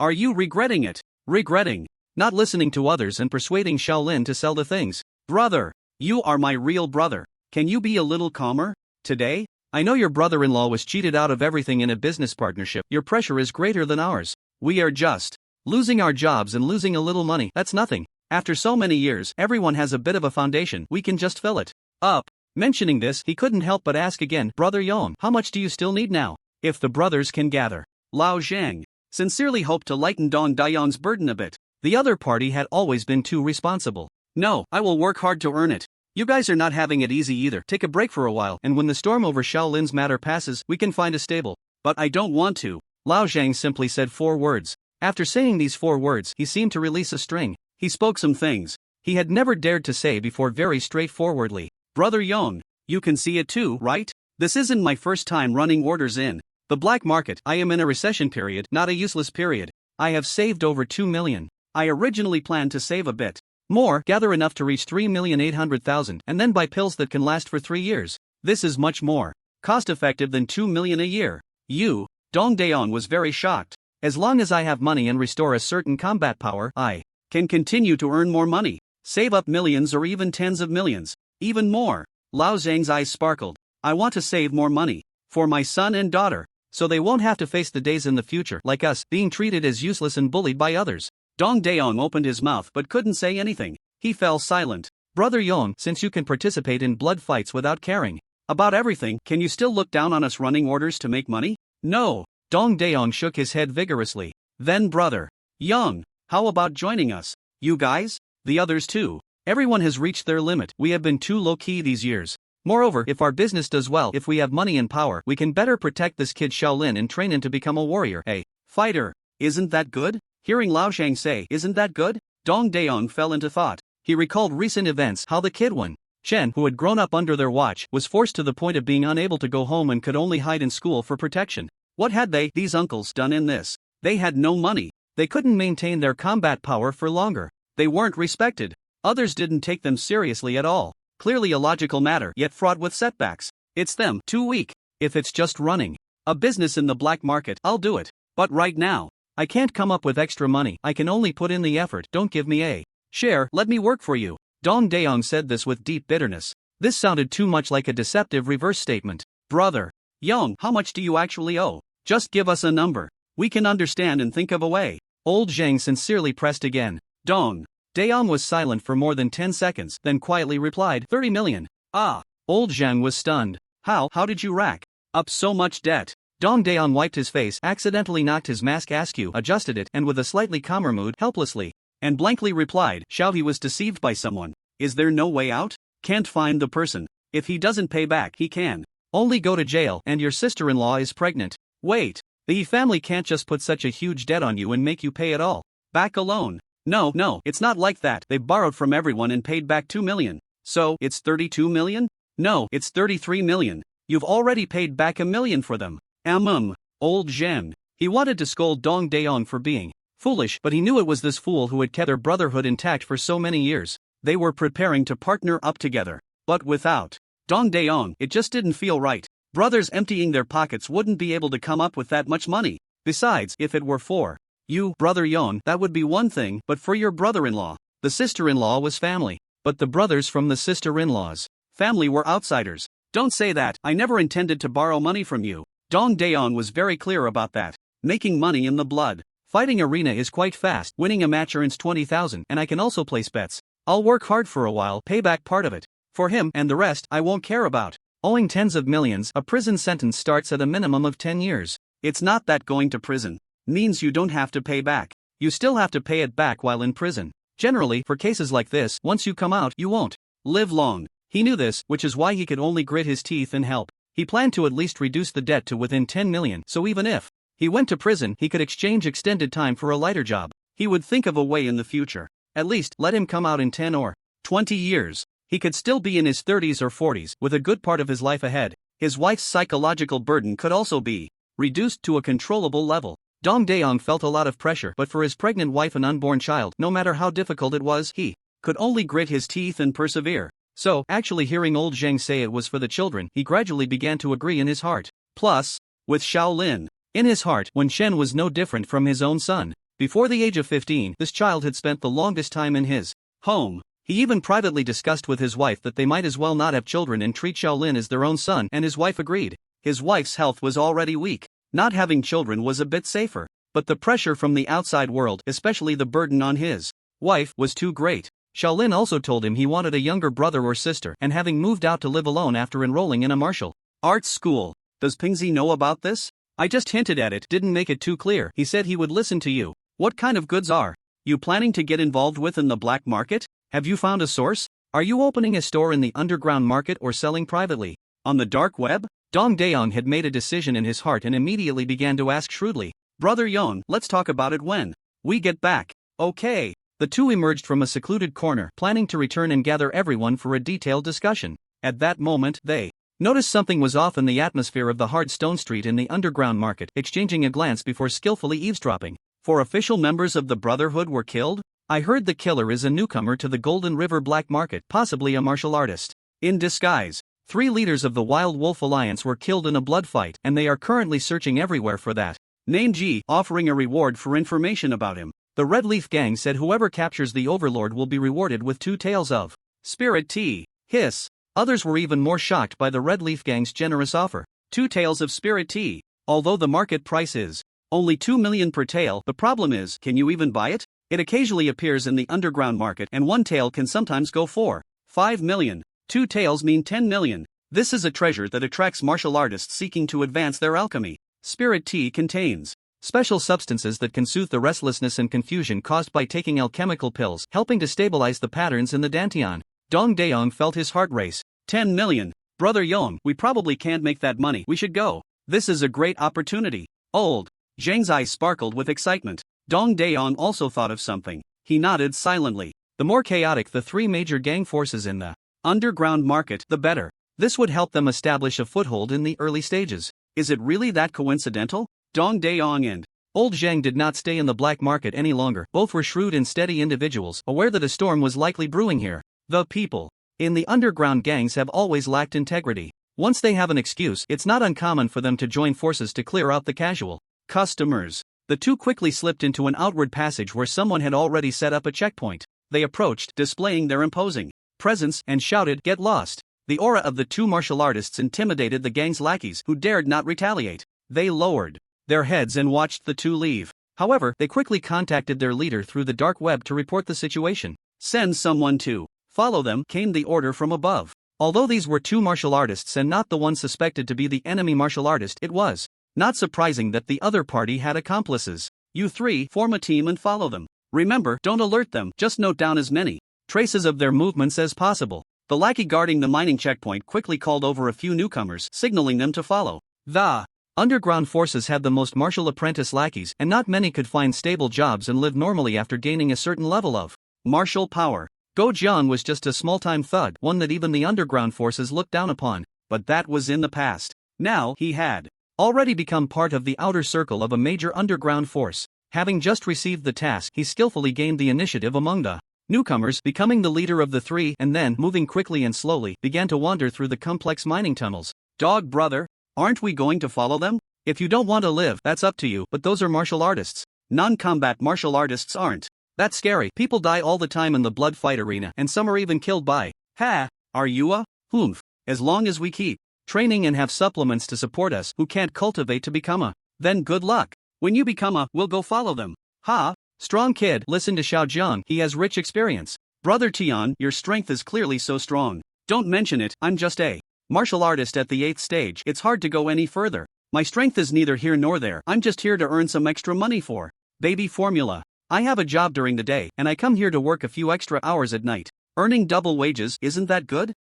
are you regretting it? Regretting not listening to others and persuading Shaolin to sell the things. Brother, you are my real brother. Can you be a little calmer today? I know your brother-in-law was cheated out of everything in a business partnership. Your pressure is greater than ours. We are just losing our jobs and losing a little money. That's nothing. After so many years, everyone has a bit of a foundation. We can just fill it up. Mentioning this, he couldn't help but ask again, Brother Yon, how much do you still need now? If the brothers can gather. Lao Zhang sincerely hoped to lighten Dong Daeon's burden a bit. The other party had always been too responsible. No, I will work hard to earn it. You guys are not having it easy either. Take a break for a while, and when the storm over Shaolin's matter passes, we can find a stable. But I don't want to. Lao Zhang simply said 4 words. After saying these 4 words, he seemed to release a string. He spoke some things he had never dared to say before very straightforwardly. Brother Yon, you can see it too, right? This isn't my first time running orders in the black market. I am in a recession period, not a useless period. I have saved over 2 million. I originally planned to save a bit more, gather enough to reach 3,800,000, and then buy pills that can last for 3 years. This is much more cost-effective than 2 million a year. You, Dong Daeon was very shocked. As long as I have money and restore a certain combat power, I can continue to earn more money, save up millions or even tens of millions, even more. Lao Zhang's eyes sparkled. I want to save more money for my son and daughter, so they won't have to face the days in the future like us, being treated as useless and bullied by others. Dong Daeon opened his mouth but couldn't say anything. He fell silent. Brother Yon, since you can participate in blood fights without caring about everything, can you still look down on us running orders to make money? No. Dong Daeon shook his head vigorously. Then Brother Young, how about joining us? You guys? The others too. Everyone has reached their limit. We have been too low-key these years. Moreover, if our business does well, if we have money and power, we can better protect this kid Shaolin and train him to become a warrior, a fighter. Isn't that good? Hearing Lao Zhang say, isn't that good? Dong Daeon fell into thought. He recalled recent events, how the kid Wen Chen, who had grown up under their watch, was forced to the point of being unable to go home and could only hide in school for protection. What had these uncles, done in this? They had no money. They couldn't maintain their combat power for longer. They weren't respected. Others didn't take them seriously at all. Clearly a logical matter, yet fraught with setbacks. It's them, too weak. If it's just running a business in the black market, I'll do it. But right now, I can't come up with extra money. I can only put in the effort. Don't give me a share, let me work for you. Dong Daeon said this with deep bitterness. This sounded too much like a deceptive reverse statement. Brother Young, how much do you actually owe? Just give us a number. We can understand and think of a way. Old Zhang sincerely pressed again. Dong Daeon was silent for more than 10 seconds, then quietly replied, 30 million. Ah. Old Zhang was stunned. How did you rack up so much debt? Dong Daeon wiped his face, accidentally knocked his mask askew, adjusted it, and with a slightly calmer mood, helplessly and blankly replied, Shout he was deceived by someone. Is there no way out? Can't find the person. If he doesn't pay back, he can only go to jail, and your sister-in-law is pregnant. Wait. The family can't just put such a huge debt on you and make you pay it all back alone. No, it's not like that. They borrowed from everyone and paid back 2 million. So, it's 32 million? No, it's 33 million. You've already paid back 1 million for them. Old Zhen. He wanted to scold Dong Daeon for being Foolish, but he knew it was this fool who had kept their brotherhood intact for so many years. They were preparing to partner up together. But without Dong Daeong, it just didn't feel right. Brothers emptying their pockets wouldn't be able to come up with that much money. Besides, if it were for you, Brother Yon, that would be one thing, but for your brother-in-law, the sister-in-law was family. But the brothers from the sister-in-law's family were outsiders. Don't say that, I never intended to borrow money from you. Dong Daeong was very clear about that. Making money in the blood fighting arena is quite fast. Winning a match earns 20,000 and I can also place bets. I'll work hard for a while, pay back part of it. For him and the rest, I won't care about. Owing tens of millions, a prison sentence starts at a minimum of 10 years. It's not that going to prison means you don't have to pay back. You still have to pay it back while in prison. Generally, for cases like this, once you come out, you won't live long. He knew this, which is why he could only grit his teeth and help. He planned to at least reduce the debt to within 10 million, so even if he went to prison, he could exchange extended time for a lighter job. He would think of a way in the future. At least, let him come out in 10 or 20 years. He could still be in his 30s or 40s, with a good part of his life ahead. His wife's psychological burden could also be reduced to a controllable level. Dong Daeong felt a lot of pressure, but for his pregnant wife and unborn child, no matter how difficult it was, he could only grit his teeth and persevere. So, actually hearing old Zhang say it was for the children, he gradually began to agree in his heart. Plus, with Shaolin in his heart, Wen Shen was no different from his own son. Before the age of 15, this child had spent the longest time in his home. He even privately discussed with his wife that they might as well not have children and treat Shaolin as their own son, and his wife agreed. His wife's health was already weak. Not having children was a bit safer. But the pressure from the outside world, especially the burden on his wife, was too great. Shaolin also told him he wanted a younger brother or sister, and having moved out to live alone after enrolling in a martial arts school. Does Pingzi know about this? I just hinted at it, didn't make it too clear. He said he would listen to you. What kind of goods are you planning to get involved with in the black market? Have you found a source? Are you opening a store in the underground market or selling privately on the dark web? Dong Daeong had made a decision in his heart and immediately began to ask shrewdly. Brother Yon, let's talk about it when we get back. Okay. The two emerged from a secluded corner, planning to return and gather everyone for a detailed discussion. At that moment, they noticed something was off in the atmosphere of the hard stone street in the underground market, exchanging a glance before skillfully eavesdropping. 4 official members of the Brotherhood were killed? I heard the killer is a newcomer to the Golden River black market, possibly a martial artist in disguise. 3 leaders of the Wild Wolf Alliance were killed in a blood fight, and they are currently searching everywhere for that name G, offering a reward for information about him. The Red Leaf Gang said whoever captures the Overlord will be rewarded with 2 tails of spirit tea. Hiss. Others were even more shocked by the Red Leaf Gang's generous offer. 2 tails of spirit tea. Although the market price is only 2 million per tail, the problem is, can you even buy it? It occasionally appears in the underground market, and 1 tail can sometimes go for 5 million. 2 tails mean 10 million. This is a treasure that attracts martial artists seeking to advance their alchemy. Spirit tea contains special substances that can soothe the restlessness and confusion caused by taking alchemical pills, helping to stabilize the patterns in the dantian. Dong Daeong felt his heart race. 10 million. Brother Yong, we probably can't make that money. We should go. This is a great opportunity. Old Zhang's eyes sparkled with excitement. Dong Daeong also thought of something. He nodded silently. The more chaotic the 3 major gang forces in the underground market, the better. This would help them establish a foothold in the early stages. Is it really that coincidental? Dong Daeong and Old Zhang did not stay in the black market any longer. Both were shrewd and steady individuals, aware that a storm was likely brewing here. The people in the underground gangs have always lacked integrity. Once they have an excuse, it's not uncommon for them to join forces to clear out the casual customers. The two quickly slipped into an outward passage where someone had already set up a checkpoint. They approached, displaying their imposing presence, and shouted, "Get lost!" The aura of the 2 martial artists intimidated the gang's lackeys, who dared not retaliate. They lowered their heads and watched the 2 leave. However, they quickly contacted their leader through the dark web to report the situation. "Send someone to follow them," came the order from above. Although these were 2 martial artists and not the one suspected to be the enemy martial artist, it was not surprising that the other party had accomplices. "You 3 form a team and follow them. Remember, don't alert them, just note down as many traces of their movements as possible." The lackey guarding the mining checkpoint quickly called over a few newcomers, signaling them to follow. The underground forces had the most martial apprentice lackeys, and not many could find stable jobs and live normally after gaining a certain level of martial power. Go Jian was just a small-time thug, one that even the underground forces looked down upon, but that was in the past. Now, he had already become part of the outer circle of a major underground force. Having just received the task, he skillfully gained the initiative among the newcomers, becoming the leader of the three, and then, moving quickly and slowly, began to wander through the complex mining tunnels. Dog brother, aren't we going to follow them? If you don't want to live, that's up to you, but those are martial artists. Non-combat martial artists aren't. That's scary. People die all the time in the blood fight arena, and some are even killed by. Ha! Are you a? Oomph. As long as we keep training and have supplements to support us who can't cultivate to become a, then good luck. When you become a, we'll go follow them. Ha! Strong kid, listen to Xiao Jiang, he has rich experience. Brother Tian, your strength is clearly so strong. Don't mention it, I'm just a martial artist at the 8th stage, it's hard to go any further. My strength is neither here nor there, I'm just here to earn some extra money for baby formula. I have a job during the day, and I come here to work a few extra hours at night. Earning double wages, isn't that good?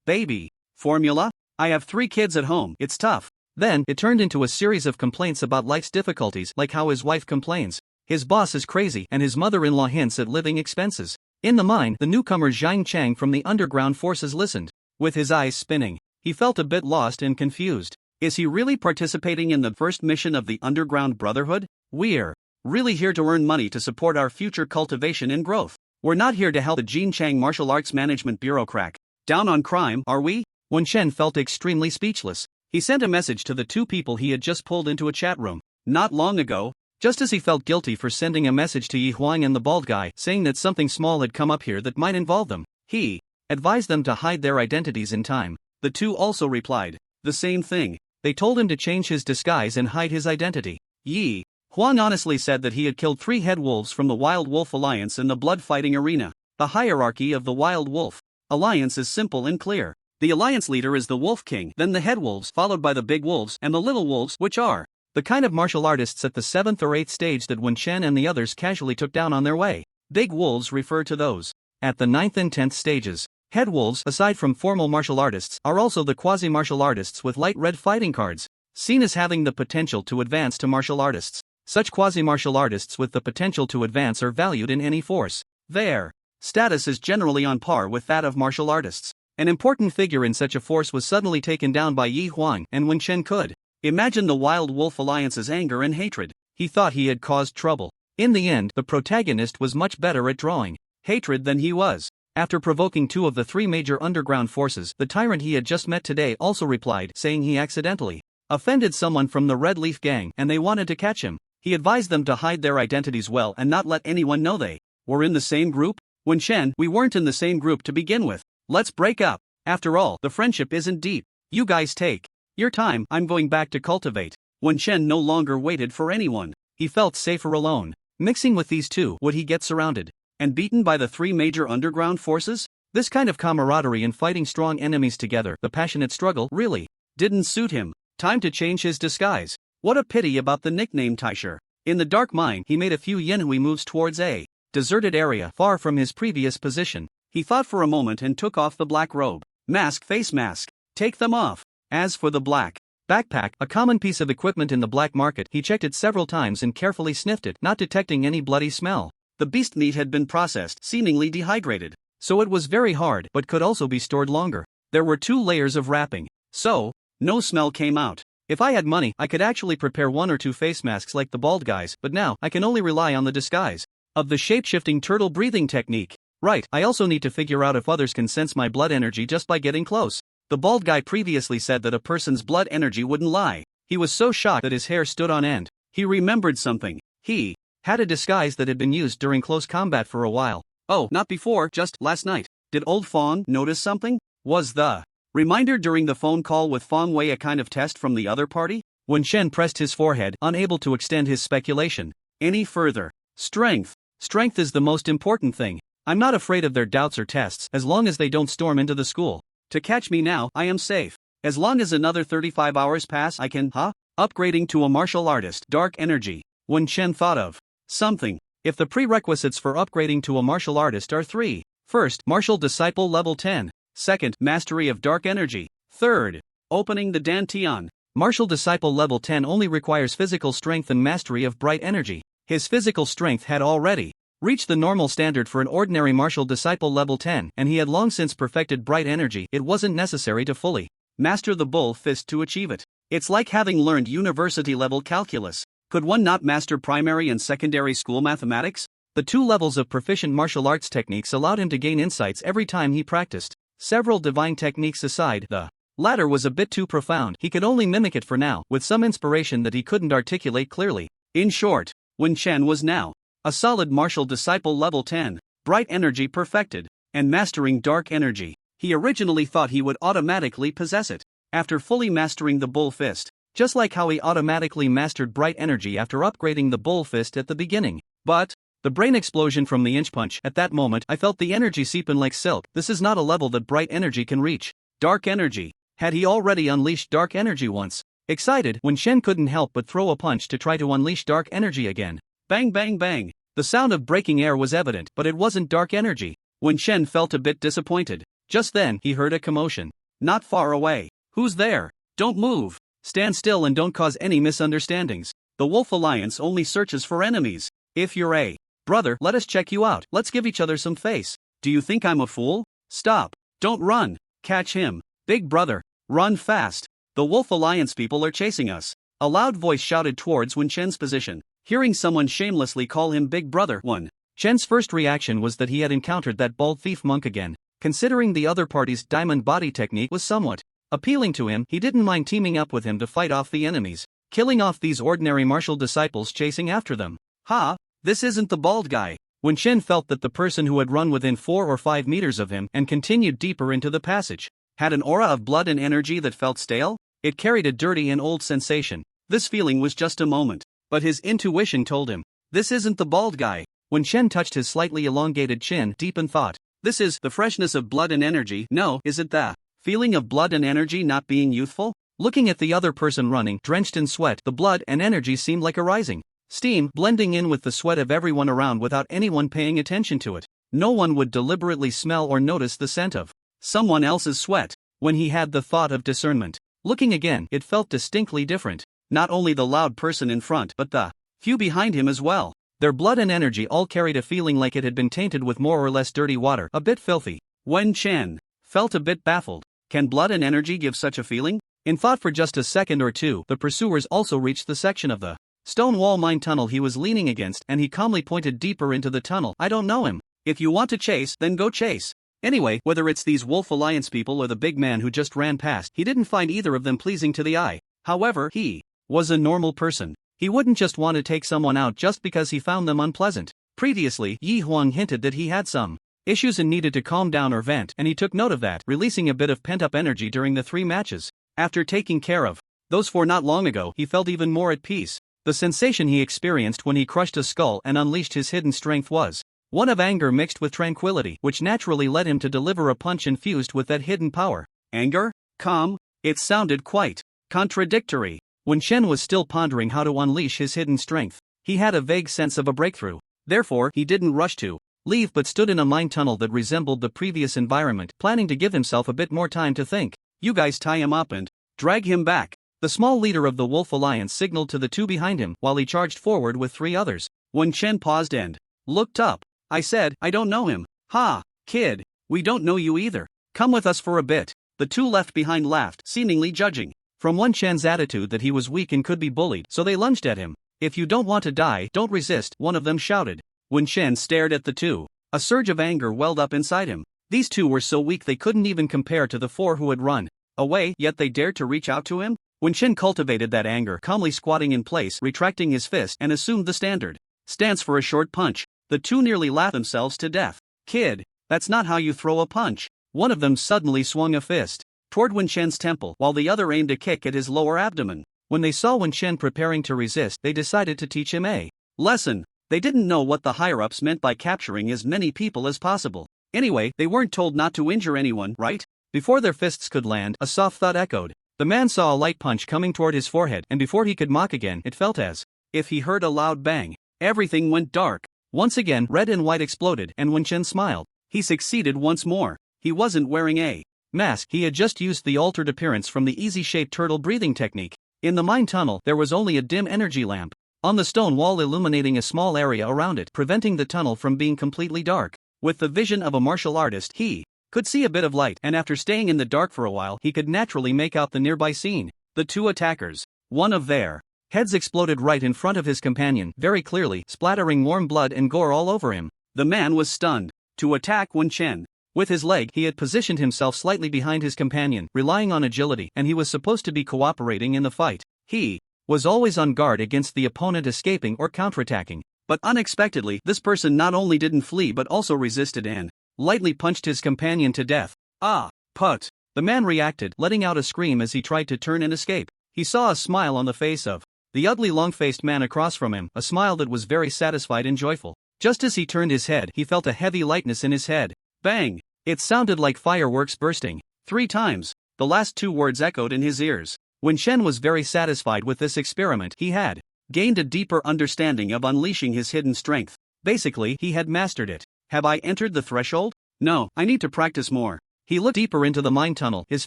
Baby formula? I have 3 kids at home, it's tough. Then, it turned into a series of complaints about life's difficulties, like how his wife complains his boss is crazy and his mother-in-law hints at living expenses. In the mine, the newcomer Zhang Chang from the underground forces listened. With his eyes spinning, he felt a bit lost and confused. Is he really participating in the first mission of the Underground Brotherhood? We're really here to earn money to support our future cultivation and growth. We're not here to help the Jinchang Martial Arts Management Bureau crack down on crime, are we? Wen Shen felt extremely speechless. He sent a message to the 2 people he had just pulled into a chat room not long ago. Just as he felt guilty for sending a message to Yi Huang and the bald guy saying that something small had come up here that might involve them, he advised them to hide their identities in time. The 2 also replied the same thing. They told him to change his disguise and hide his identity. Yi Huang honestly said that he had killed 3 head wolves from the Wild Wolf Alliance in the blood fighting arena. The hierarchy of the Wild Wolf Alliance is simple and clear. The alliance leader is the Wolf King, then the head wolves, followed by the big wolves and the little wolves, which are the kind of martial artists at the 7th or 8th stage that Wen Shen and the others casually took down on their way. Big wolves refer to those at the 9th and 10th stages. Head wolves, aside from formal martial artists, are also the quasi-martial artists with light red fighting cards, seen as having the potential to advance to martial artists. Such quasi-martial artists with the potential to advance are valued in any force. Their status is generally on par with that of martial artists. An important figure in such a force was suddenly taken down by Yi Huang, and Wen Shen could imagine the Wild Wolf Alliance's anger and hatred. He thought he had caused trouble. In the end, the protagonist was much better at drawing hatred than he was. After provoking 2 of the 3 major underground forces, the tyrant he had just met today also replied, saying he accidentally offended someone from the Red Leaf Gang and they wanted to catch him. He advised them to hide their identities well and not let anyone know they were in the same group. Wen Shen, we weren't in the same group to begin with. Let's break up. After all, the friendship isn't deep. You guys take your time, I'm going back to cultivate. Wen Shen no longer waited for anyone. He felt safer alone. Mixing with these 2, would he get surrounded and beaten by the 3 major underground forces? This kind of camaraderie and fighting strong enemies together, the passionate struggle, really didn't suit him. Time to change his disguise. What a pity about the nickname Taisher. In the dark mine, he made a few Yenhui moves towards a deserted area far from his previous position. He thought for a moment and took off the black robe, mask, face mask. Take them off. As for the black backpack, a common piece of equipment in the black market, he checked it several times and carefully sniffed it, not detecting any bloody smell. The beast meat had been processed, seemingly dehydrated, so it was very hard but could also be stored longer. There were 2 layers of wrapping, so no smell came out. If I had money, I could actually prepare 1 or 2 face masks like the bald guys, but now I can only rely on the disguise of the shape-shifting turtle breathing technique. Right, I also need to figure out if others can sense my blood energy just by getting close. The bald guy previously said that a person's blood energy wouldn't lie. He was so shocked that his hair stood on end. He remembered something. He had a disguise that had been used during close combat for a while. Oh, not before, just last night. Did old Fong notice something? Was the reminder during the phone call with Fong Wei a kind of test from the other party? Wen Shen pressed his forehead, unable to extend his speculation any further. Strength. Strength is the most important thing. I'm not afraid of their doubts or tests as long as they don't storm into the school. To catch me now, I am safe. As long as another 35 hours pass, I can, upgrading to a martial artist, dark energy. Wen Shen thought of something. If the prerequisites for upgrading to a martial artist are 3. First, martial disciple level 10. Second, mastery of dark energy. Third, opening the Dantian. Martial disciple level 10 only requires physical strength and mastery of bright energy. His physical strength had already reached the normal standard for an ordinary martial disciple level 10, and he had long since perfected bright energy. It wasn't necessary to fully master the bull fist to achieve it. It's like having learned university level calculus. Could one not master primary and secondary school mathematics? The two levels of proficient martial arts techniques allowed him to gain insights every time he practiced. Several divine techniques aside, the latter was a bit too profound. He could only mimic it for now, with some inspiration that he couldn't articulate clearly. In short, Wen Chen was now a solid martial disciple level 10, bright energy perfected, and mastering dark energy. He originally thought he would automatically possess it after fully mastering the bull fist, just like how he automatically mastered bright energy after upgrading the bull fist at the beginning. But the brain explosion from the inch punch, at that moment I felt the energy seep in like silk. This is not a level that bright energy can reach. Dark energy. Had he already unleashed dark energy once? Excited, Wen Chen couldn't help but throw a punch to try to unleash dark energy again. Bang bang bang. The sound of breaking air was evident, but it wasn't dark energy. Wen Chen felt a bit disappointed. Just then, he heard a commotion. Not far away. Who's there? Don't move. Stand still and don't cause any misunderstandings. The Wolf Alliance only searches for enemies. If you're a brother, let us check you out. Let's give each other some face. Do you think I'm a fool? Stop. Don't run. Catch him. Big brother. Run fast. The Wolf Alliance people are chasing us. A loud voice shouted towards Wen Chen's position. Hearing someone shamelessly call him Big Brother, Wen Chen's first reaction was that he had encountered that bald thief monk again. Considering the other party's diamond body technique was somewhat appealing to him, he didn't mind teaming up with him to fight off the enemies, killing off these ordinary martial disciples chasing after them. Ha! This isn't the bald guy. Wen Chen felt that the person who had run within 4 or 5 meters of him and continued deeper into the passage had an aura of blood and energy that felt stale. It carried a dirty and old sensation. This feeling was just a moment, but his intuition told him, this isn't the bald guy. Wen Chen touched his slightly elongated chin, deep in thought. This is the freshness of blood and energy. No, is it the feeling of blood and energy not being youthful? Looking at the other person running, drenched in sweat, the blood and energy seemed like a rising steam, blending in with the sweat of everyone around without anyone paying attention to it. No one would deliberately smell or notice the scent of someone else's sweat. When he had the thought of discernment, looking again, it felt distinctly different. Not only the loud person in front, but the few behind him as well. Their blood and energy all carried a feeling like it had been tainted with more or less dirty water, a bit filthy. Wen Chen felt a bit baffled. Can blood and energy give such a feeling? In thought for just a second or two, the pursuers also reached the section of the stone wall mine tunnel he was leaning against, and he calmly pointed deeper into the tunnel. I don't know him. If you want to chase, then go chase. Anyway, whether it's these Wolf Alliance people or the big man who just ran past, he didn't find either of them pleasing to the eye. However, he was a normal person. He wouldn't just want to take someone out just because he found them unpleasant. Previously, Yi Huang hinted that he had some issues and needed to calm down or vent, and he took note of that, releasing a bit of pent-up energy during the 3 matches. After taking care of those 4 not long ago, he felt even more at peace. The sensation he experienced when he crushed a skull and unleashed his hidden strength was one of anger mixed with tranquility, which naturally led him to deliver a punch infused with that hidden power. Anger? Calm? It sounded quite contradictory. Wen Chen was still pondering how to unleash his hidden strength. He had a vague sense of a breakthrough. Therefore, he didn't rush to leave but stood in a mine tunnel that resembled the previous environment, planning to give himself a bit more time to think. You guys tie him up and drag him back. The small leader of the Wolf Alliance signaled to the 2 behind him while he charged forward with 3 others. Wen Chen paused and looked up. I said, I don't know him. Ha, kid, we don't know you either. Come with us for a bit. The 2 left behind laughed, seemingly judging from Wen Chen's attitude that he was weak and could be bullied, so they lunged at him. If you don't want to die, don't resist, one of them shouted. Wen Chen stared at the 2. A surge of anger welled up inside him. These 2 were so weak they couldn't even compare to the 4 who had run away, yet they dared to reach out to him? Wen Chen cultivated that anger, calmly squatting in place, retracting his fist, and assumed the standard stance for a short punch. The 2 nearly laughed themselves to death. Kid, that's not how you throw a punch. One of them suddenly swung a fist toward Wen Chen's temple, while the other aimed a kick at his lower abdomen. When they saw Wen Chen preparing to resist, they decided to teach him a lesson. They didn't know what the higher-ups meant by capturing as many people as possible. Anyway, they weren't told not to injure anyone, right? Before their fists could land, a soft thud echoed. The man saw a light punch coming toward his forehead, and before he could mock again, it felt as if he heard a loud bang. Everything went dark. Once again, red and white exploded, and Wen Chen smiled. He succeeded once more. He wasn't wearing a mask, he had just used the altered appearance from the easy-shaped turtle breathing technique. In the mine tunnel, there was only a dim energy lamp on the stone wall illuminating a small area around it, preventing the tunnel from being completely dark. With the vision of a martial artist, he could see a bit of light, and after staying in the dark for a while, he could naturally make out the nearby scene. The 2 attackers. One of their Heads exploded right in front of his companion, very clearly, splattering warm blood and gore all over him. The man was stunned. To attack Wen Chen. With his leg, he had positioned himself slightly behind his companion, relying on agility, and he was supposed to be cooperating in the fight. He was always on guard against the opponent escaping or counterattacking. But unexpectedly, this person not only didn't flee but also resisted and lightly punched his companion to death. Ah, put! The man reacted, letting out a scream as he tried to turn and escape. He saw a smile on the face of the ugly long-faced man across from him, a smile that was very satisfied and joyful. Just as he turned his head, he felt a heavy lightness in his head. Bang! It sounded like fireworks bursting. 3 times. The last 2 words echoed in his ears. Wen Chen was very satisfied with this experiment. He had gained a deeper understanding of unleashing his hidden strength. Basically, he had mastered it. Have I entered the threshold? No, I need to practice more. He looked deeper into the mind tunnel, his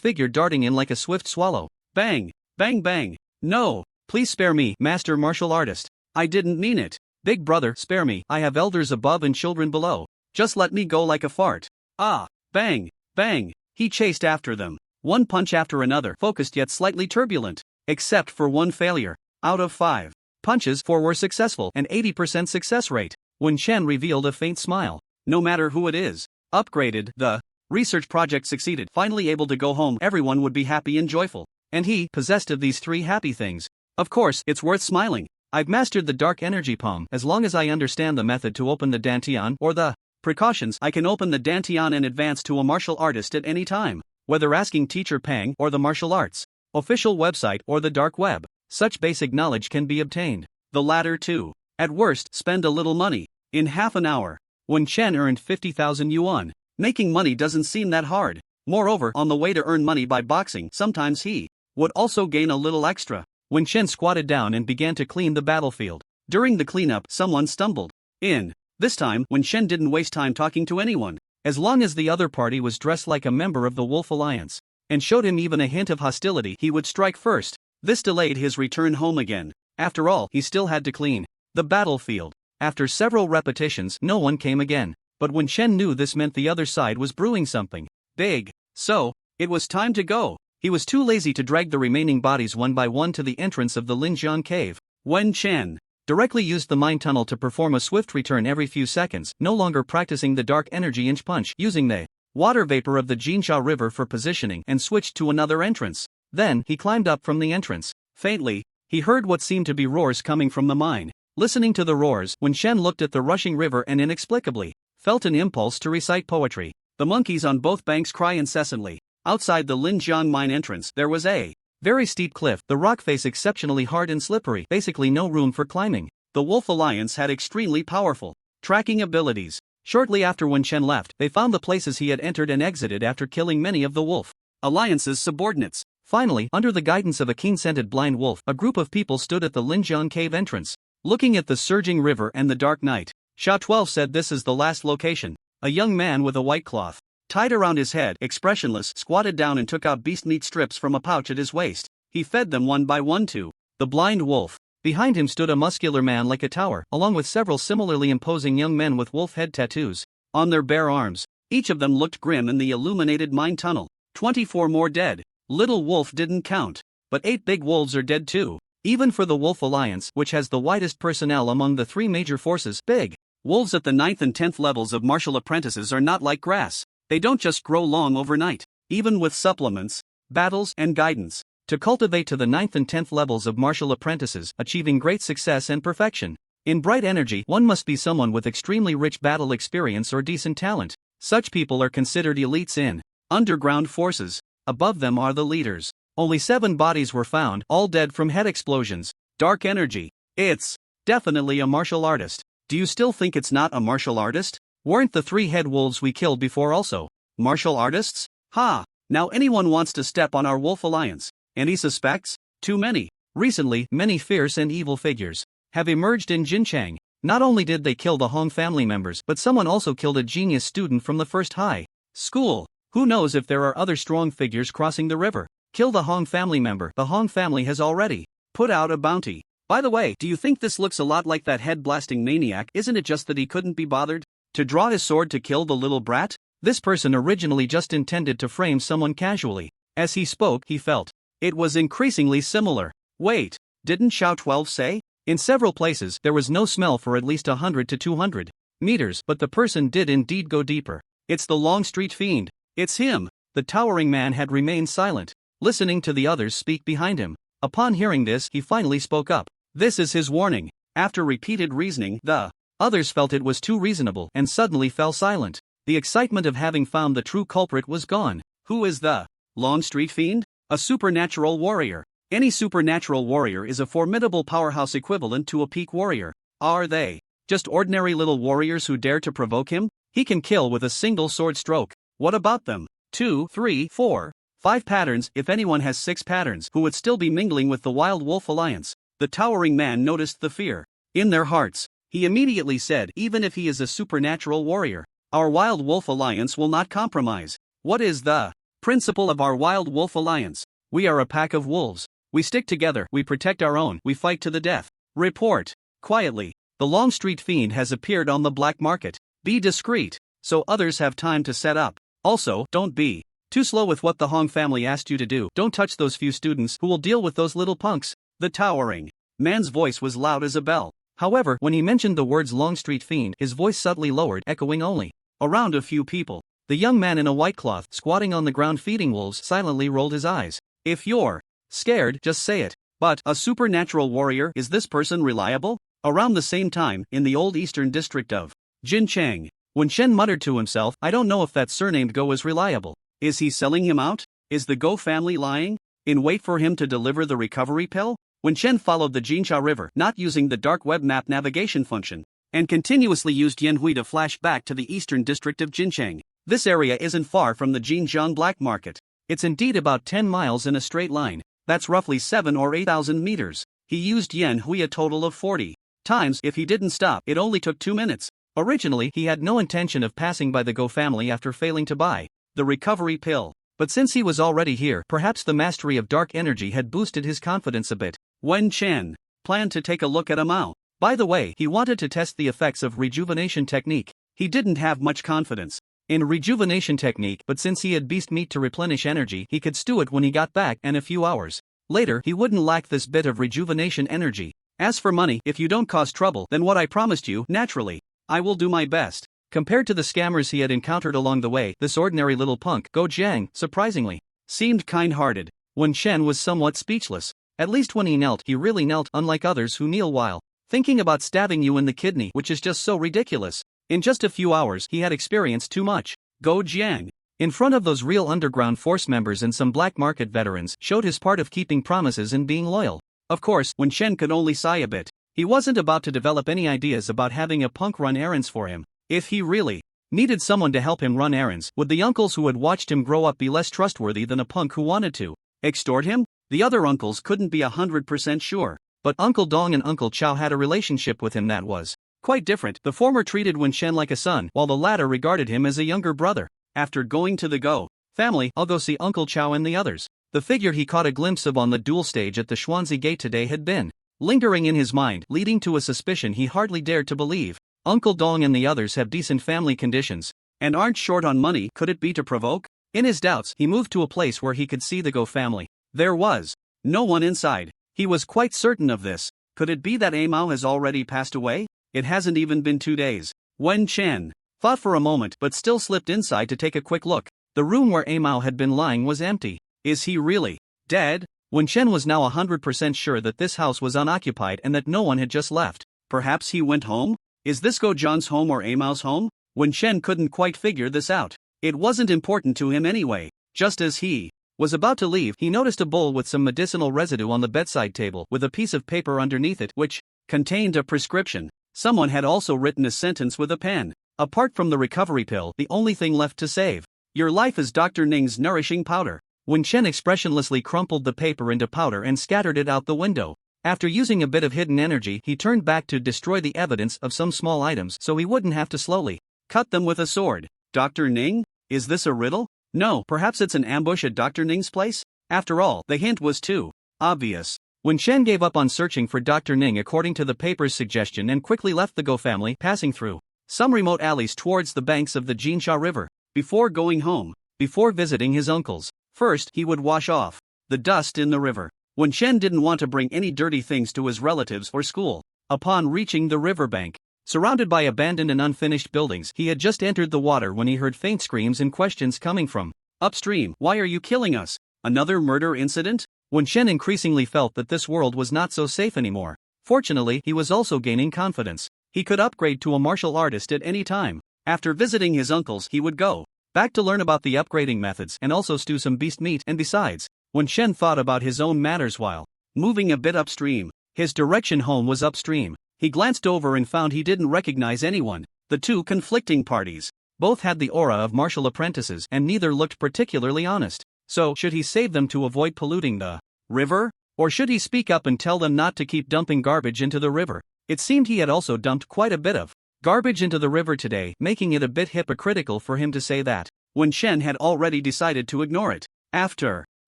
figure darting in like a swift swallow. Bang! Bang bang! No! Please spare me, master martial artist. I didn't mean it. Big brother, spare me. I have elders above and children below. Just let me go like a fart. Ah! Bang! Bang! He chased after them. One punch after another, focused yet slightly turbulent. Except for one failure. Out of 5 punches, 4 were successful, an 80% success rate. Wen Chen revealed a faint smile. No matter who it is. Upgraded, the research project succeeded. Finally able to go home, everyone would be happy and joyful. And he, possessed of these 3 happy things. Of course, it's worth smiling. I've mastered the dark energy palm. As long as I understand the method to open the dantian, or the precautions, I can open the dantian and advance to a martial artist at any time. Whether asking teacher Pang or the martial arts official website or the dark web, such basic knowledge can be obtained. The latter too. At worst, spend a little money. In half an hour, Wen Chen earned 50,000 yuan. Making money doesn't seem that hard. Moreover, on the way to earn money by boxing, sometimes he would also gain a little extra. Wen Chen squatted down and began to clean the battlefield. During the cleanup, someone stumbled in. This time, Wen Chen didn't waste time talking to anyone. As long as the other party was dressed like a member of the Wolf Alliance, and showed him even a hint of hostility, he would strike first. This delayed his return home again. After all, he still had to clean the battlefield. After several repetitions, no one came again. But Wen Chen knew this meant the other side was brewing something big. So, it was time to go. He was too lazy to drag the remaining bodies one by one to the entrance of the Linjiang cave. Wen Chen directly used the mind tunnel to perform a swift return every few seconds, no longer practicing the dark energy inch punch, using the water vapor of the Jinsha River for positioning, and switched to another entrance. Then, he climbed up from the entrance. Faintly, he heard what seemed to be roars coming from the mine. Listening to the roars, Wen Chen looked at the rushing river and inexplicably felt an impulse to recite poetry. The monkeys on both banks cry incessantly. Outside the Linjiang mine entrance, there was a very steep cliff, the rock face exceptionally hard and slippery, basically no room for climbing. The Wolf Alliance had extremely powerful tracking abilities. Shortly after Wen Chen left, they found the places he had entered and exited after killing many of the Wolf Alliance's subordinates. Finally, under the guidance of a keen-scented blind wolf, a group of people stood at the Linjiang cave entrance, looking at the surging river and the dark night. Sha 12 said this is the last location. A young man with a white cloth tied around his head, expressionless, squatted down and took out beast meat strips from a pouch at his waist. He fed them one by one to the blind wolf. Behind him stood a muscular man like a tower, along with several similarly imposing young men with wolf head tattoos on their bare arms. Each of them looked grim in the illuminated mine tunnel. 24 more dead. Little wolf didn't count. But 8 big wolves are dead too. Even for the Wolf Alliance, which has the widest personnel among the 3 major forces, big wolves at the 9th and 10th levels of martial apprentices are not like grass. They don't just grow long overnight. Even with supplements, battles, and guidance, to cultivate to the 9th and 10th levels of martial apprentices, achieving great success and perfection. In bright energy, one must be someone with extremely rich battle experience or decent talent. Such people are considered elites in underground forces. Above them are the leaders. Only 7 bodies were found, all dead from head explosions. Dark energy. It's definitely a martial artist. Do you still think it's not a martial artist? Weren't the 3 head wolves we killed before also martial artists? Ha! Now anyone wants to step on our Wolf Alliance. Any suspects? Too many. Recently, many fierce and evil figures have emerged in Jinchang. Not only did they kill the Hong family members, but someone also killed a genius student from the first high school. Who knows if there are other strong figures crossing the river? Kill the Hong family member. The Hong family has already put out a bounty. By the way, do you think this looks a lot like that head-blasting maniac? Isn't it just that he couldn't be bothered to draw his sword to kill the little brat? This person originally just intended to frame someone casually. As he spoke, he felt it was increasingly similar. Wait, Didn't Xiao 12 say? In several places there was no smell for at least 100 to 200 meters, but the person did indeed go deeper. It's the Longstreet Fiend. It's him. The towering man had remained silent, listening to the others speak behind him. Upon hearing this, he finally spoke up. This is his warning. After repeated reasoning, the others felt it was too reasonable and suddenly fell silent. The excitement of having found the true culprit was gone. Who is the Longstreet Fiend? A supernatural warrior. Any supernatural warrior is a formidable powerhouse equivalent to a peak warrior. Are they just ordinary little warriors who dare to provoke him? He can kill with a single sword stroke. What about them? 2, 3, 4, 5 patterns. If anyone has 6 patterns who would still be mingling with the Wild Wolf Alliance. The towering man noticed the fear in their hearts. He immediately said, even if he is a supernatural warrior, our Wild Wolf Alliance will not compromise. What is the principle of our Wild Wolf Alliance? We are a pack of wolves. We stick together, we protect our own, we fight to the death. Report. Quietly. The Longstreet Fiend has appeared on the black market. Be discreet, so others have time to set up. Also, don't be too slow with what the Hong family asked you to do. Don't touch those few students who will deal with those little punks. The towering man's voice was loud as a bell. However, when he mentioned the words Longstreet Fiend, his voice subtly lowered, echoing only around a few people. The young man in a white cloth, squatting on the ground feeding wolves, silently rolled his eyes. If you're scared, just say it. But, a supernatural warrior, is this person reliable? Around the same time, in the old eastern district of Jincheng, Wen Shen muttered to himself, I don't know if that surnamed Go is reliable. Is he selling him out? Is the Go family lying in wait for him to deliver the recovery pill? Wen Shen followed the Jinsha River, not using the dark web map navigation function, and continuously used Yanhui to flash back to the eastern district of Jincheng. This area isn't far from the Jinjiang black market. It's indeed about 10 miles in a straight line. That's roughly 7 or 8,000 meters. He used Yanhui a total of 40 times. If he didn't stop, it only took 2 minutes. Originally, he had no intention of passing by the Go family after failing to buy the recovery pill. But since he was already here, perhaps the mastery of dark energy had boosted his confidence a bit. Wen Chen planned to take a look at Mao. By the way, he wanted to test the effects of rejuvenation technique. He didn't have much confidence in rejuvenation technique, but since he had beast meat to replenish energy, he could stew it when he got back, and a few hours later, he wouldn't lack this bit of rejuvenation energy. As for money, if you don't cause trouble, then what I promised you, naturally, I will do my best. Compared to the scammers he had encountered along the way, this ordinary little punk, Go Jiang, surprisingly, seemed kind-hearted. Wen Shen was somewhat speechless. At least when he knelt, he really knelt, unlike others who kneel while thinking about stabbing you in the kidney, which is just so ridiculous. In just a few hours, he had experienced too much. Go Jiang, in front of those real underground force members and some black market veterans, showed his part of keeping promises and being loyal. Of course, Wen Shen could only sigh a bit. He wasn't about to develop any ideas about having a punk run errands for him. If he really needed someone to help him run errands, would the uncles who had watched him grow up be less trustworthy than a punk who wanted to extort him? The other uncles couldn't be 100% sure. But Uncle Dong and Uncle Chow had a relationship with him that was quite different. The former treated Wen Shen like a son, while the latter regarded him as a younger brother. After going to the Go family, I'll go see Uncle Chow and the others. The figure he caught a glimpse of on the duel stage at the Xuanzi Gate today had been lingering in his mind, leading to a suspicion he hardly dared to believe. Uncle Dong and the others have decent family conditions, and aren't short on money. Could it be to provoke? In his doubts, he moved to a place where he could see the Go family. There was no one inside. He was quite certain of this. Could it be that Mao has already passed away? It hasn't even been 2 days. Wen Chen thought for a moment, but still slipped inside to take a quick look. The room where Mao had been lying was empty. Is he really dead? Wen Chen was now 100% sure that this house was unoccupied and that no one had just left. Perhaps he went home? Is this Go Zhang's home or Mao's home? Wen Chen couldn't quite figure this out. It wasn't important to him anyway. Just as he was about to leave, he noticed a bowl with some medicinal residue on the bedside table, with a piece of paper underneath it which contained a prescription. Someone had also written a sentence with a pen. Apart from the recovery pill, the only thing left to save your life is Dr. Ning's nourishing powder. Wen Chen expressionlessly crumpled the paper into powder and scattered it out the window. After using a bit of hidden energy, he turned back to destroy the evidence of some small items so he wouldn't have to slowly cut them with a sword. Dr. Ning? Is this a riddle? No, perhaps it's an ambush at Dr. Ning's place? After all, the hint was too obvious. Wen Chen gave up on searching for Dr. Ning according to the paper's suggestion and quickly left the Go family, passing through some remote alleys towards the banks of the Jinsha River. Before going home, before visiting his uncles, first he would wash off the dust in the river. Wen Shen didn't want to bring any dirty things to his relatives or school. Upon reaching the riverbank, surrounded by abandoned and unfinished buildings, he had just entered the water when he heard faint screams and questions coming from upstream. Why are you killing us? Another murder incident? Wen Shen increasingly felt that this world was not so safe anymore. Fortunately, he was also gaining confidence. He could upgrade to a martial artist at any time. After visiting his uncles, he would go back to learn about the upgrading methods and also stew some beast meat. And besides, Wen Shen thought about his own matters while moving a bit upstream. His direction home was upstream. He glanced over and found he didn't recognize anyone. The two conflicting parties both had the aura of martial apprentices and neither looked particularly honest. So, should he save them to avoid polluting the river? Or should he speak up and tell them not to keep dumping garbage into the river? It seemed he had also dumped quite a bit of garbage into the river today, making it a bit hypocritical for him to say that, when Shen had already decided to ignore it. After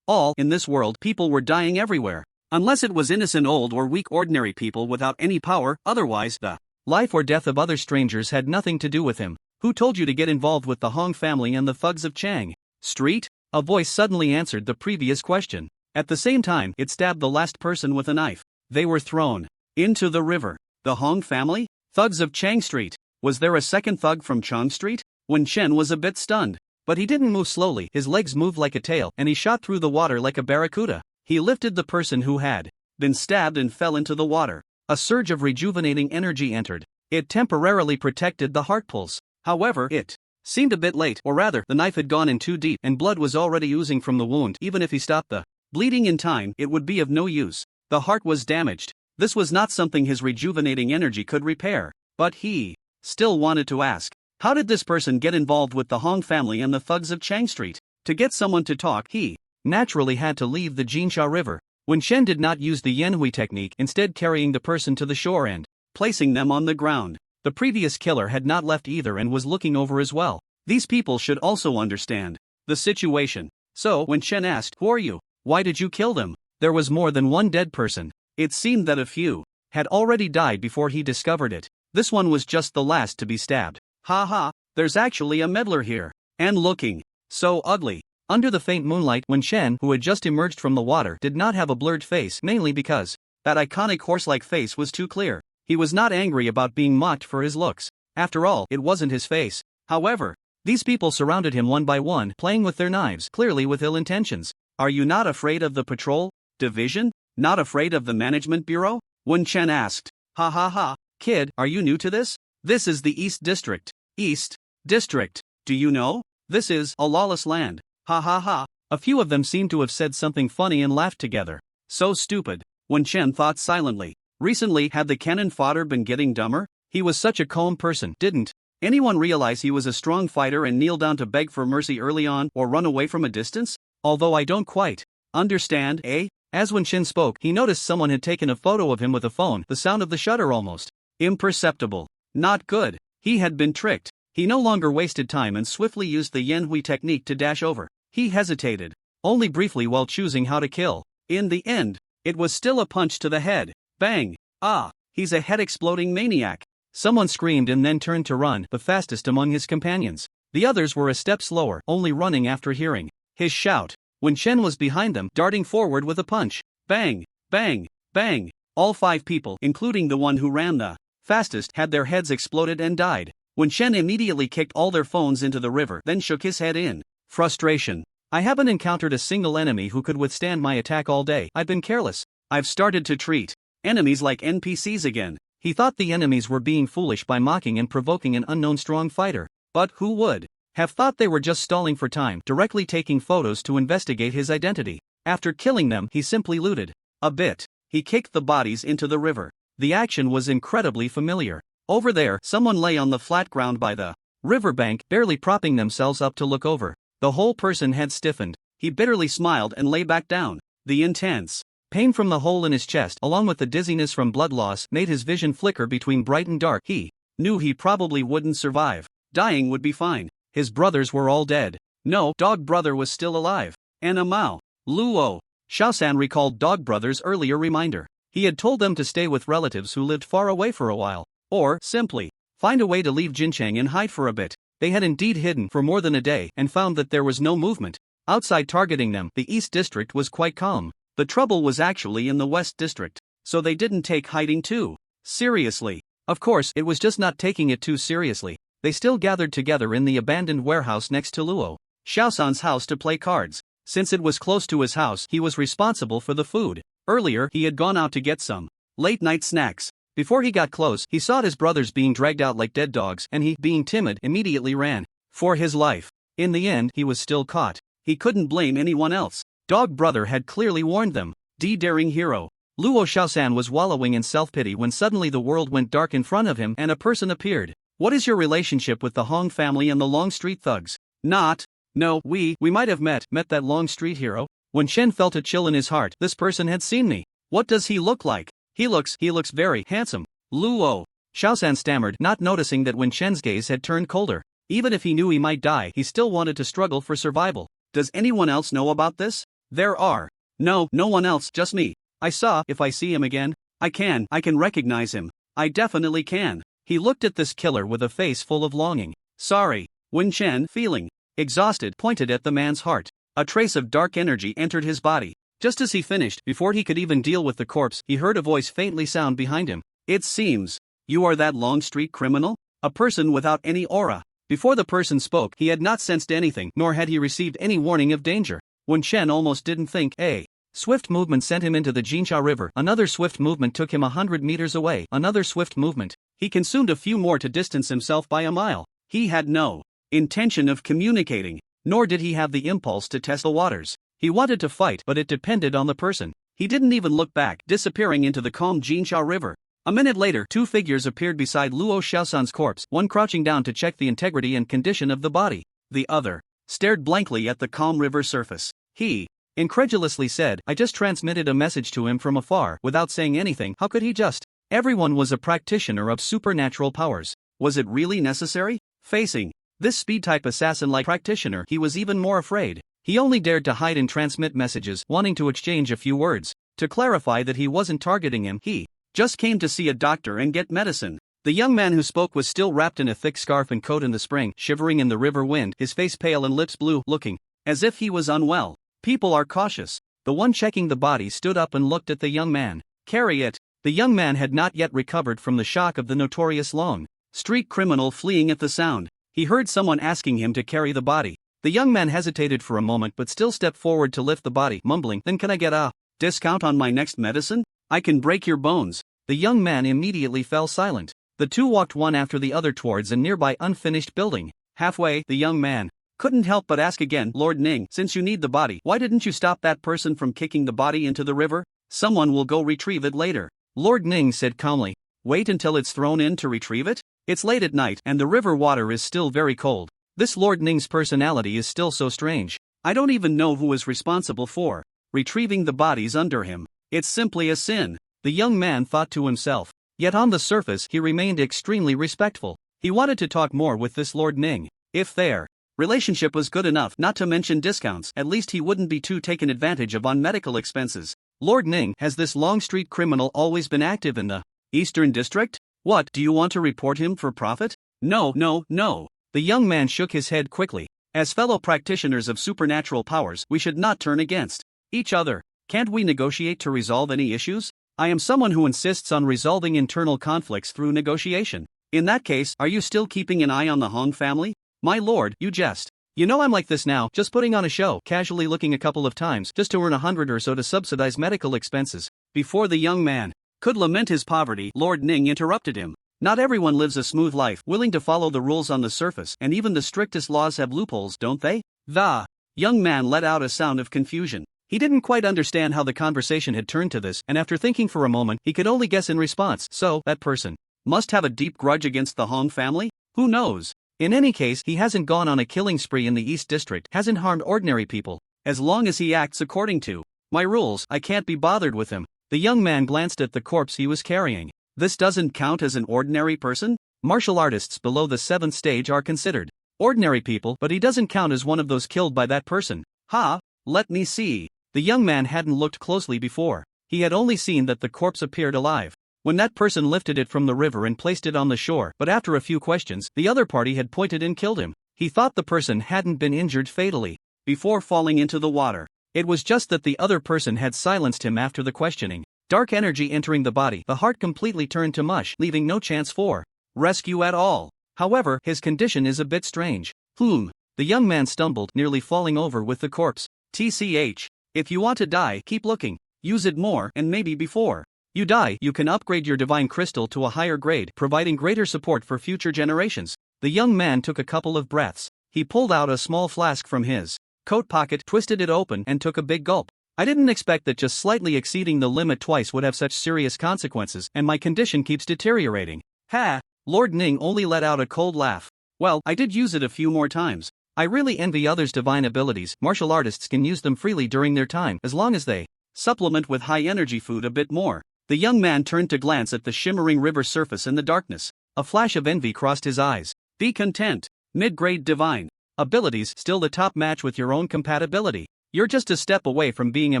all, in this world people were dying everywhere. Unless it was innocent old or weak ordinary people without any power, otherwise the life or death of other strangers had nothing to do with him. Who told you to get involved with the Hong family and the thugs of Chang Street? A voice suddenly answered the previous question. At the same time, it stabbed the last person with a knife. They were thrown into the river. The Hong family? Thugs of Chang Street. Was there a second thug from Chang Street? Wen Shen was a bit stunned. But he didn't move slowly, his legs moved like a tail, and he shot through the water like a barracuda. He lifted the person who had been stabbed and fell into the water. A surge of rejuvenating energy entered. It temporarily protected the heart pulse. However, it seemed a bit late, or rather, the knife had gone in too deep and blood was already oozing from the wound. Even if he stopped the bleeding in time, it would be of no use. The heart was damaged. This was not something his rejuvenating energy could repair. But he still wanted to ask, how did this person get involved with the Hong family and the thugs of Chang Street? To get someone to talk, he naturally had to leave the Jinsha River. Wen Shen did not use the Yanhui technique, instead carrying the person to the shore and placing them on the ground. The previous killer had not left either and was looking over as well. These people should also understand the situation. So, Wen Shen asked, who are you? Why did you kill them? There was more than one dead person. It seemed that a few had already died before he discovered it. This one was just the last to be stabbed. Ha ha, there's actually a meddler here. And looking so ugly. Under the faint moonlight, Wen Shen, who had just emerged from the water, did not have a blurred face, mainly because that iconic horse-like face was too clear. He was not angry about being mocked for his looks. After all, it wasn't his face. However, these people surrounded him one by one, playing with their knives, clearly with ill intentions. Are you not afraid of the patrol division? Not afraid of the management bureau? Wen Shen asked. Ha ha ha, kid, are you new to this? This is the East District. East District. Do you know? This is a lawless land. Ha ha ha. A few of them seemed to have said something funny and laughed together. So stupid. Wen Shen thought silently. Recently, had the cannon fodder been getting dumber? He was such a calm person. Didn't anyone realize he was a strong fighter and kneel down to beg for mercy early on, or run away from a distance? Although I don't quite understand, eh? As Wen Shen spoke, he noticed someone had taken a photo of him with a phone, the sound of the shutter almost imperceptible. Not good. He had been tricked. He no longer wasted time and swiftly used the Yanhui technique to dash over. He hesitated only briefly while choosing how to kill. In the end, it was still a punch to the head. Bang! Ah, he's a head-exploding maniac. Someone screamed and then turned to run, the fastest among his companions. The others were a step slower, only running after hearing his shout. Wen Shen was behind them, darting forward with a punch. Bang! Bang! Bang! All 5 people, including the one who ran the fastest, had their heads exploded and died. Wen Shen immediately kicked all their phones into the river, then shook his head in frustration. I haven't encountered a single enemy who could withstand my attack all day. I've been careless. I've started to treat enemies like NPCs again. He thought the enemies were being foolish by mocking and provoking an unknown strong fighter. But who would have thought they were just stalling for time, directly taking photos to investigate his identity? After killing them, he simply looted a bit. He kicked the bodies into the river. The action was incredibly familiar. Over there, someone lay on the flat ground by the riverbank, barely propping themselves up to look over. The whole person had stiffened. He bitterly smiled and lay back down. The intense pain from the hole in his chest, along with the dizziness from blood loss, made his vision flicker between bright and dark. He knew he probably wouldn't survive. Dying would be fine. His brothers were all dead. No, Dog Brother was still alive. Anna Mao. Luo. Shaosan recalled Dog Brother's earlier reminder. He had told them to stay with relatives who lived far away for a while. Or, simply, find a way to leave Jincheng and hide for a bit. They had indeed hidden for more than a day and found that there was no movement outside targeting them. The East District was quite calm. The trouble was actually in the West District, so they didn't take hiding too seriously. Of course, it was just not taking it too seriously. They still gathered together in the abandoned warehouse next to Luo Xiaosan's house to play cards. Since it was close to his house, he was responsible for the food. Earlier, he had gone out to get some late-night snacks. Before he got close, he saw his brothers being dragged out like dead dogs, and he, being timid, immediately ran for his life. In the end, he was still caught. He couldn't blame anyone else. Dog brother had clearly warned them. Daring hero. Luo Xiaosan was wallowing in self-pity when suddenly the world went dark in front of him and a person appeared. What is your relationship with the Hong family and the Long Street thugs? No, we might have met that Long Street hero. When Shen felt a chill in his heart, this person had seen me. What does he look like? He looks very handsome. Luo Xiaosan stammered, not noticing that when Shen's gaze had turned colder. Even if he knew he might die, he still wanted to struggle for survival. Does anyone else know about this? There are. No one else, just me. If I see him again, I can recognize him. I definitely can. He looked at this killer with a face full of longing. Sorry. Wen Chen, feeling exhausted, pointed at the man's heart. A trace of dark energy entered his body. Just as he finished, before he could even deal with the corpse, he heard a voice faintly sound behind him. It seems you are that Long Street criminal? A person without any aura. Before the person spoke, he had not sensed anything, nor had he received any warning of danger. Wen Chen almost didn't think. A swift movement sent him into the Jinsha River. Another swift movement took him 100 meters away. Another swift movement. He consumed a few more to distance himself by a mile. He had no intention of communicating, nor did he have the impulse to test the waters. He wanted to fight, but it depended on the person. He didn't even look back, disappearing into the calm Jinsha River. A minute later, two figures appeared beside Luo Xiaosan's corpse, one crouching down to check the integrity and condition of the body. The other stared blankly at the calm river surface. He incredulously said, I just transmitted a message to him from afar. Without saying anything, how could he just? Everyone was a practitioner of supernatural powers. Was it really necessary? Facing this speed-type assassin-like practitioner, he was even more afraid. He only dared to hide and transmit messages, wanting to exchange a few words. To clarify that he wasn't targeting him, he just came to see a doctor and get medicine. The young man who spoke was still wrapped in a thick scarf and coat in the spring, shivering in the river wind, his face pale and lips blue, looking as if he was unwell. People are cautious. The one checking the body stood up and looked at the young man. Carry it. The young man had not yet recovered from the shock of the notorious Long Street criminal fleeing at the sound. He heard someone asking him to carry the body. The young man hesitated for a moment but still stepped forward to lift the body, mumbling, Then can I get a discount on my next medicine? I can break your bones. The young man immediately fell silent. The two walked one after the other towards a nearby unfinished building. Halfway, the young man couldn't help but ask again, Lord Ning, since you need the body, why didn't you stop that person from kicking the body into the river? Someone will go retrieve it later. Lord Ning said calmly. Wait until it's thrown in to retrieve it? It's late at night and the river water is still very cold. This Lord Ning's personality is still so strange. I don't even know who is responsible for retrieving the bodies under him. It's simply a sin, the young man thought to himself. Yet on the surface he remained extremely respectful. He wanted to talk more with this Lord Ning. If their relationship was good enough, not to mention discounts, at least he wouldn't be too taken advantage of on medical expenses. Lord Ning, has this Long Street criminal always been active in the Eastern District? What, do you want to report him for profit? No. The young man shook his head quickly. As fellow practitioners of supernatural powers, we should not turn against each other. Can't we negotiate to resolve any issues? I am someone who insists on resolving internal conflicts through negotiation. In that case, are you still keeping an eye on the Hong family? My lord, you jest. You know I'm like this now, just putting on a show, casually looking a couple of times, just to earn 100 or so to subsidize medical expenses. Before the young man could lament his poverty, Lord Ning interrupted him. Not everyone lives a smooth life, willing to follow the rules on the surface, and even the strictest laws have loopholes, don't they? The young man let out a sound of confusion. He didn't quite understand how the conversation had turned to this, and after thinking for a moment, he could only guess in response. So, that person must have a deep grudge against the Hong family? Who knows? In any case, he hasn't gone on a killing spree in the East District, hasn't harmed ordinary people. As long as he acts according to my rules, I can't be bothered with him. The young man glanced at the corpse he was carrying. This doesn't count as an ordinary person? Martial artists below the 7th stage are considered ordinary people, but he doesn't count as one of those killed by that person. Ha? Let me see. The young man hadn't looked closely before. He had only seen that the corpse appeared alive when that person lifted it from the river and placed it on the shore, but after a few questions, the other party had pointed and killed him. He thought the person hadn't been injured fatally before falling into the water. It was just that the other person had silenced him after the questioning. Dark energy entering the body, the heart completely turned to mush, leaving no chance for rescue at all. However, his condition is a bit strange. The young man stumbled, nearly falling over with the corpse. TCH. If you want to die, keep looking. Use it more, and maybe before you die, you can upgrade your divine crystal to a higher grade, providing greater support for future generations. The young man took a couple of breaths. He pulled out a small flask from his coat pocket, twisted it open, and took a big gulp. I didn't expect that just slightly exceeding the limit twice would have such serious consequences, and my condition keeps deteriorating. Ha! Lord Ning only let out a cold laugh. Well, I did use it a few more times. I really envy others' divine abilities. Martial artists can use them freely during their time, as long as they supplement with high-energy food a bit more. The young man turned to glance at the shimmering river surface in the darkness. A flash of envy crossed his eyes. Be content. Mid-grade divine abilities, still the top match with your own compatibility. You're just a step away from being a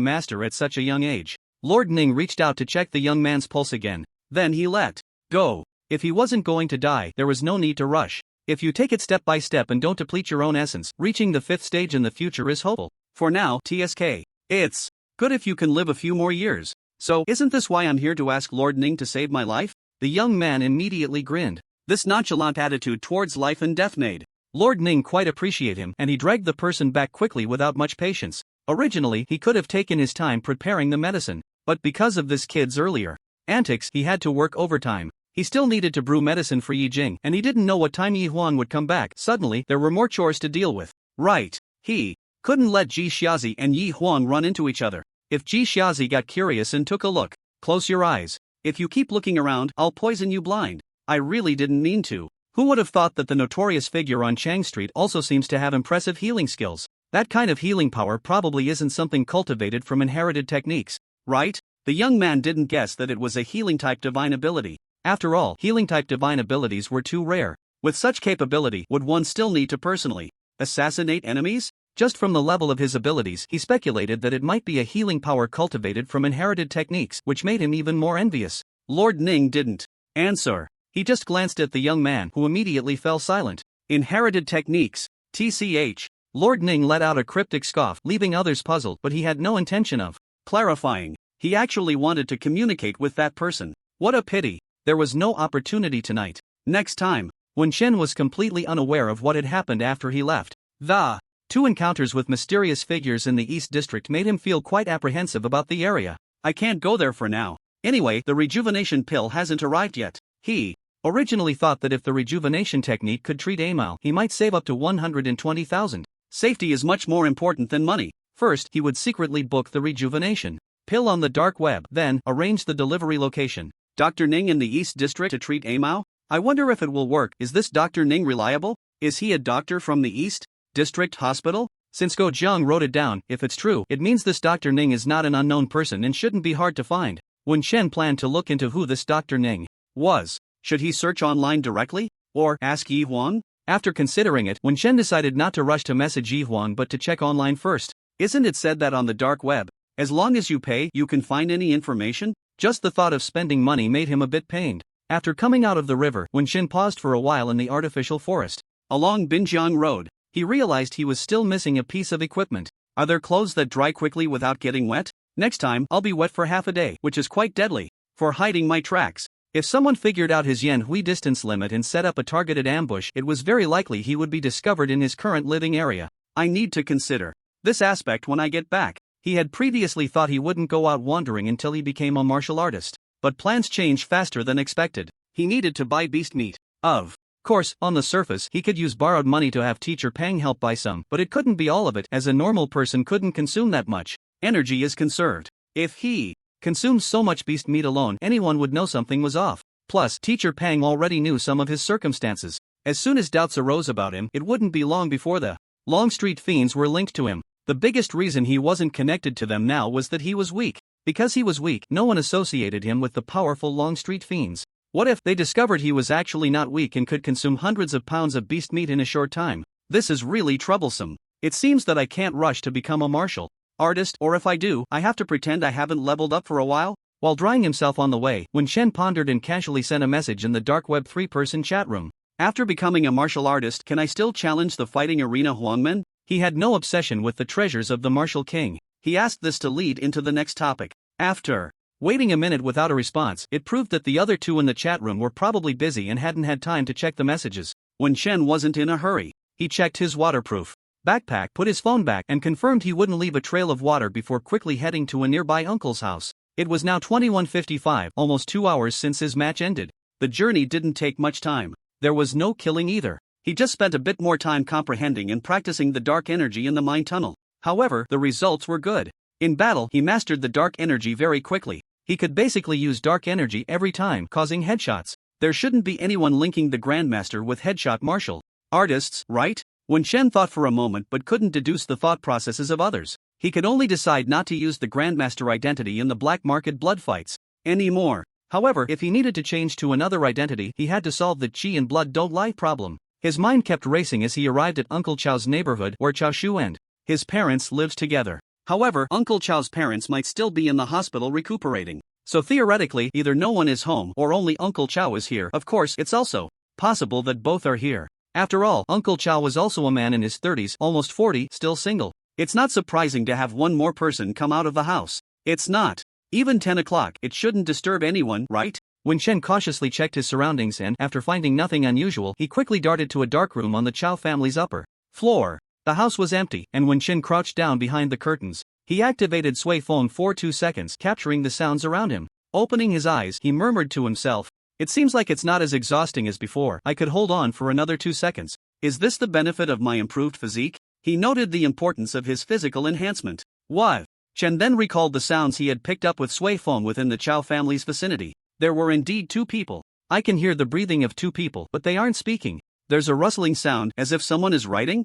master at such a young age. Lord Ning reached out to check the young man's pulse again. Then he let go. If he wasn't going to die, there was no need to rush. If you take it step by step and don't deplete your own essence, reaching the 5th stage in the future is hopeful. For now, TSK. It's good if you can live a few more years. So, isn't this why I'm here to ask Lord Ning to save my life? The young man immediately grinned. This nonchalant attitude towards life and death made Lord Ning quite appreciate him, and he dragged the person back quickly without much patience. Originally, he could have taken his time preparing the medicine, but because of this kid's earlier antics, he had to work overtime. He still needed to brew medicine for Yi Jing, and he didn't know what time Yi Huang would come back. Suddenly, there were more chores to deal with. Right. He couldn't let Ji Xiazi and Yi Huang run into each other. If Ji Xiazi got curious and took a look, close your eyes. If you keep looking around, I'll poison you blind. I really didn't mean to. Who would have thought that the notorious figure on Chang Street also seems to have impressive healing skills? That kind of healing power probably isn't something cultivated from inherited techniques, right? The young man didn't guess that it was a healing-type divine ability. After all, healing-type divine abilities were too rare. With such capability, would one still need to personally assassinate enemies? Just from the level of his abilities, he speculated that it might be a healing power cultivated from inherited techniques, which made him even more envious. Lord Ning didn't answer. He just glanced at the young man, who immediately fell silent. Inherited techniques. TCH. Lord Ning let out a cryptic scoff, leaving others puzzled, but he had no intention of clarifying. He actually wanted to communicate with that person. What a pity. There was no opportunity tonight. Next time. Wen Shen was completely unaware of what had happened after he left. The 2 encounters with mysterious figures in the East District made him feel quite apprehensive about the area. I can't go there for now. Anyway, the rejuvenation pill hasn't arrived yet. He originally thought that if the rejuvenation technique could treat Amao, he might save up to 120,000. Safety is much more important than money. First, he would secretly book the rejuvenation pill on the dark web, then arrange the delivery location. Dr. Ning in the East District to treat Amao? I wonder if it will work. Is this Dr. Ning reliable? Is he a doctor from the East District Hospital? Since Go Jiang wrote it down, if it's true, it means this Dr. Ning is not an unknown person and shouldn't be hard to find. Wen Shen planned to look into who this Dr. Ning was. Should he search online directly? Or ask Yi Huang? After considering it, Wen Shen decided not to rush to message Yi Huang but to check online first. Isn't it said that on the dark web, as long as you pay, you can find any information? Just the thought of spending money made him a bit pained. After coming out of the river, Wen Shen paused for a while in the artificial forest. Along Binjiang Road, he realized he was still missing a piece of equipment. Are there clothes that dry quickly without getting wet? Next time, I'll be wet for half a day, which is quite deadly for hiding my tracks. If someone figured out his Yan Hui distance limit and set up a targeted ambush, it was very likely he would be discovered in his current living area. I need to consider this aspect when I get back. He had previously thought he wouldn't go out wandering until he became a martial artist. But plans changed faster than expected. He needed to buy beast meat. Of course, on the surface, he could use borrowed money to have teacher Pang help buy some, but it couldn't be all of it, as a normal person couldn't consume that much. Energy is conserved. If he consumes so much beast meat alone, anyone would know something was off. Plus, teacher Pang already knew some of his circumstances. As soon as doubts arose about him, it wouldn't be long before the Long Street fiends were linked to him. The biggest reason he wasn't connected to them now was that he was weak. Because he was weak, no one associated him with the powerful Long Street fiends. What if they discovered he was actually not weak and could consume hundreds of pounds of beast meat in a short time? This is really troublesome. It seems that I can't rush to become a martial artist, or if I do, I have to pretend I haven't leveled up for a while? While drying himself on the way, Wen Shen pondered and casually sent a message in the dark web 3-person chat room. After becoming a martial artist, can I still challenge the fighting arena Huangmen? He had no obsession with the treasures of the martial king. He asked this to lead into the next topic. After waiting a minute without a response, it proved that the other two in the chat room were probably busy and hadn't had time to check the messages. When Chen wasn't in a hurry, he checked his waterproof backpack, put his phone back, and confirmed he wouldn't leave a trail of water before quickly heading to a nearby uncle's house. It was now 21:55, almost 2 hours since his match ended. The journey didn't take much time. There was no killing either. He just spent a bit more time comprehending and practicing the dark energy in the mind tunnel. However, the results were good. In battle, he mastered the dark energy very quickly. He could basically use dark energy every time, causing headshots. There shouldn't be anyone linking the Grandmaster with headshot martial artists, right? When Chen thought for a moment but couldn't deduce the thought processes of others, he could only decide not to use the Grandmaster identity in the black market blood fights anymore. However, if he needed to change to another identity, he had to solve the chi and blood don't lie problem. His mind kept racing as he arrived at Uncle Chao's neighborhood where Chao Shu and his parents lived together. However, Uncle Chao's parents might still be in the hospital recuperating. So theoretically, either no one is home or only Uncle Chao is here. Of course, it's also possible that both are here. After all, Uncle Chao was also a man in his 30s, almost 40, still single. It's not surprising to have one more person come out of the house. It's not even 10 o'clock, it shouldn't disturb anyone, right? When Chen cautiously checked his surroundings and, after finding nothing unusual, he quickly darted to a dark room on the Chao family's upper floor. The house was empty, and when Chen crouched down behind the curtains, he activated Sui Phone for 2 seconds, capturing the sounds around him. Opening his eyes, he murmured to himself, "It seems like it's not as exhausting as before. I could hold on for another 2 seconds. Is this the benefit of my improved physique?" He noted the importance of his physical enhancement. What? Chen then recalled the sounds he had picked up with Sui Phone within the Chao family's vicinity. There were indeed 2 people. I can hear the breathing of 2 people, but they aren't speaking. There's a rustling sound, as if someone is writing?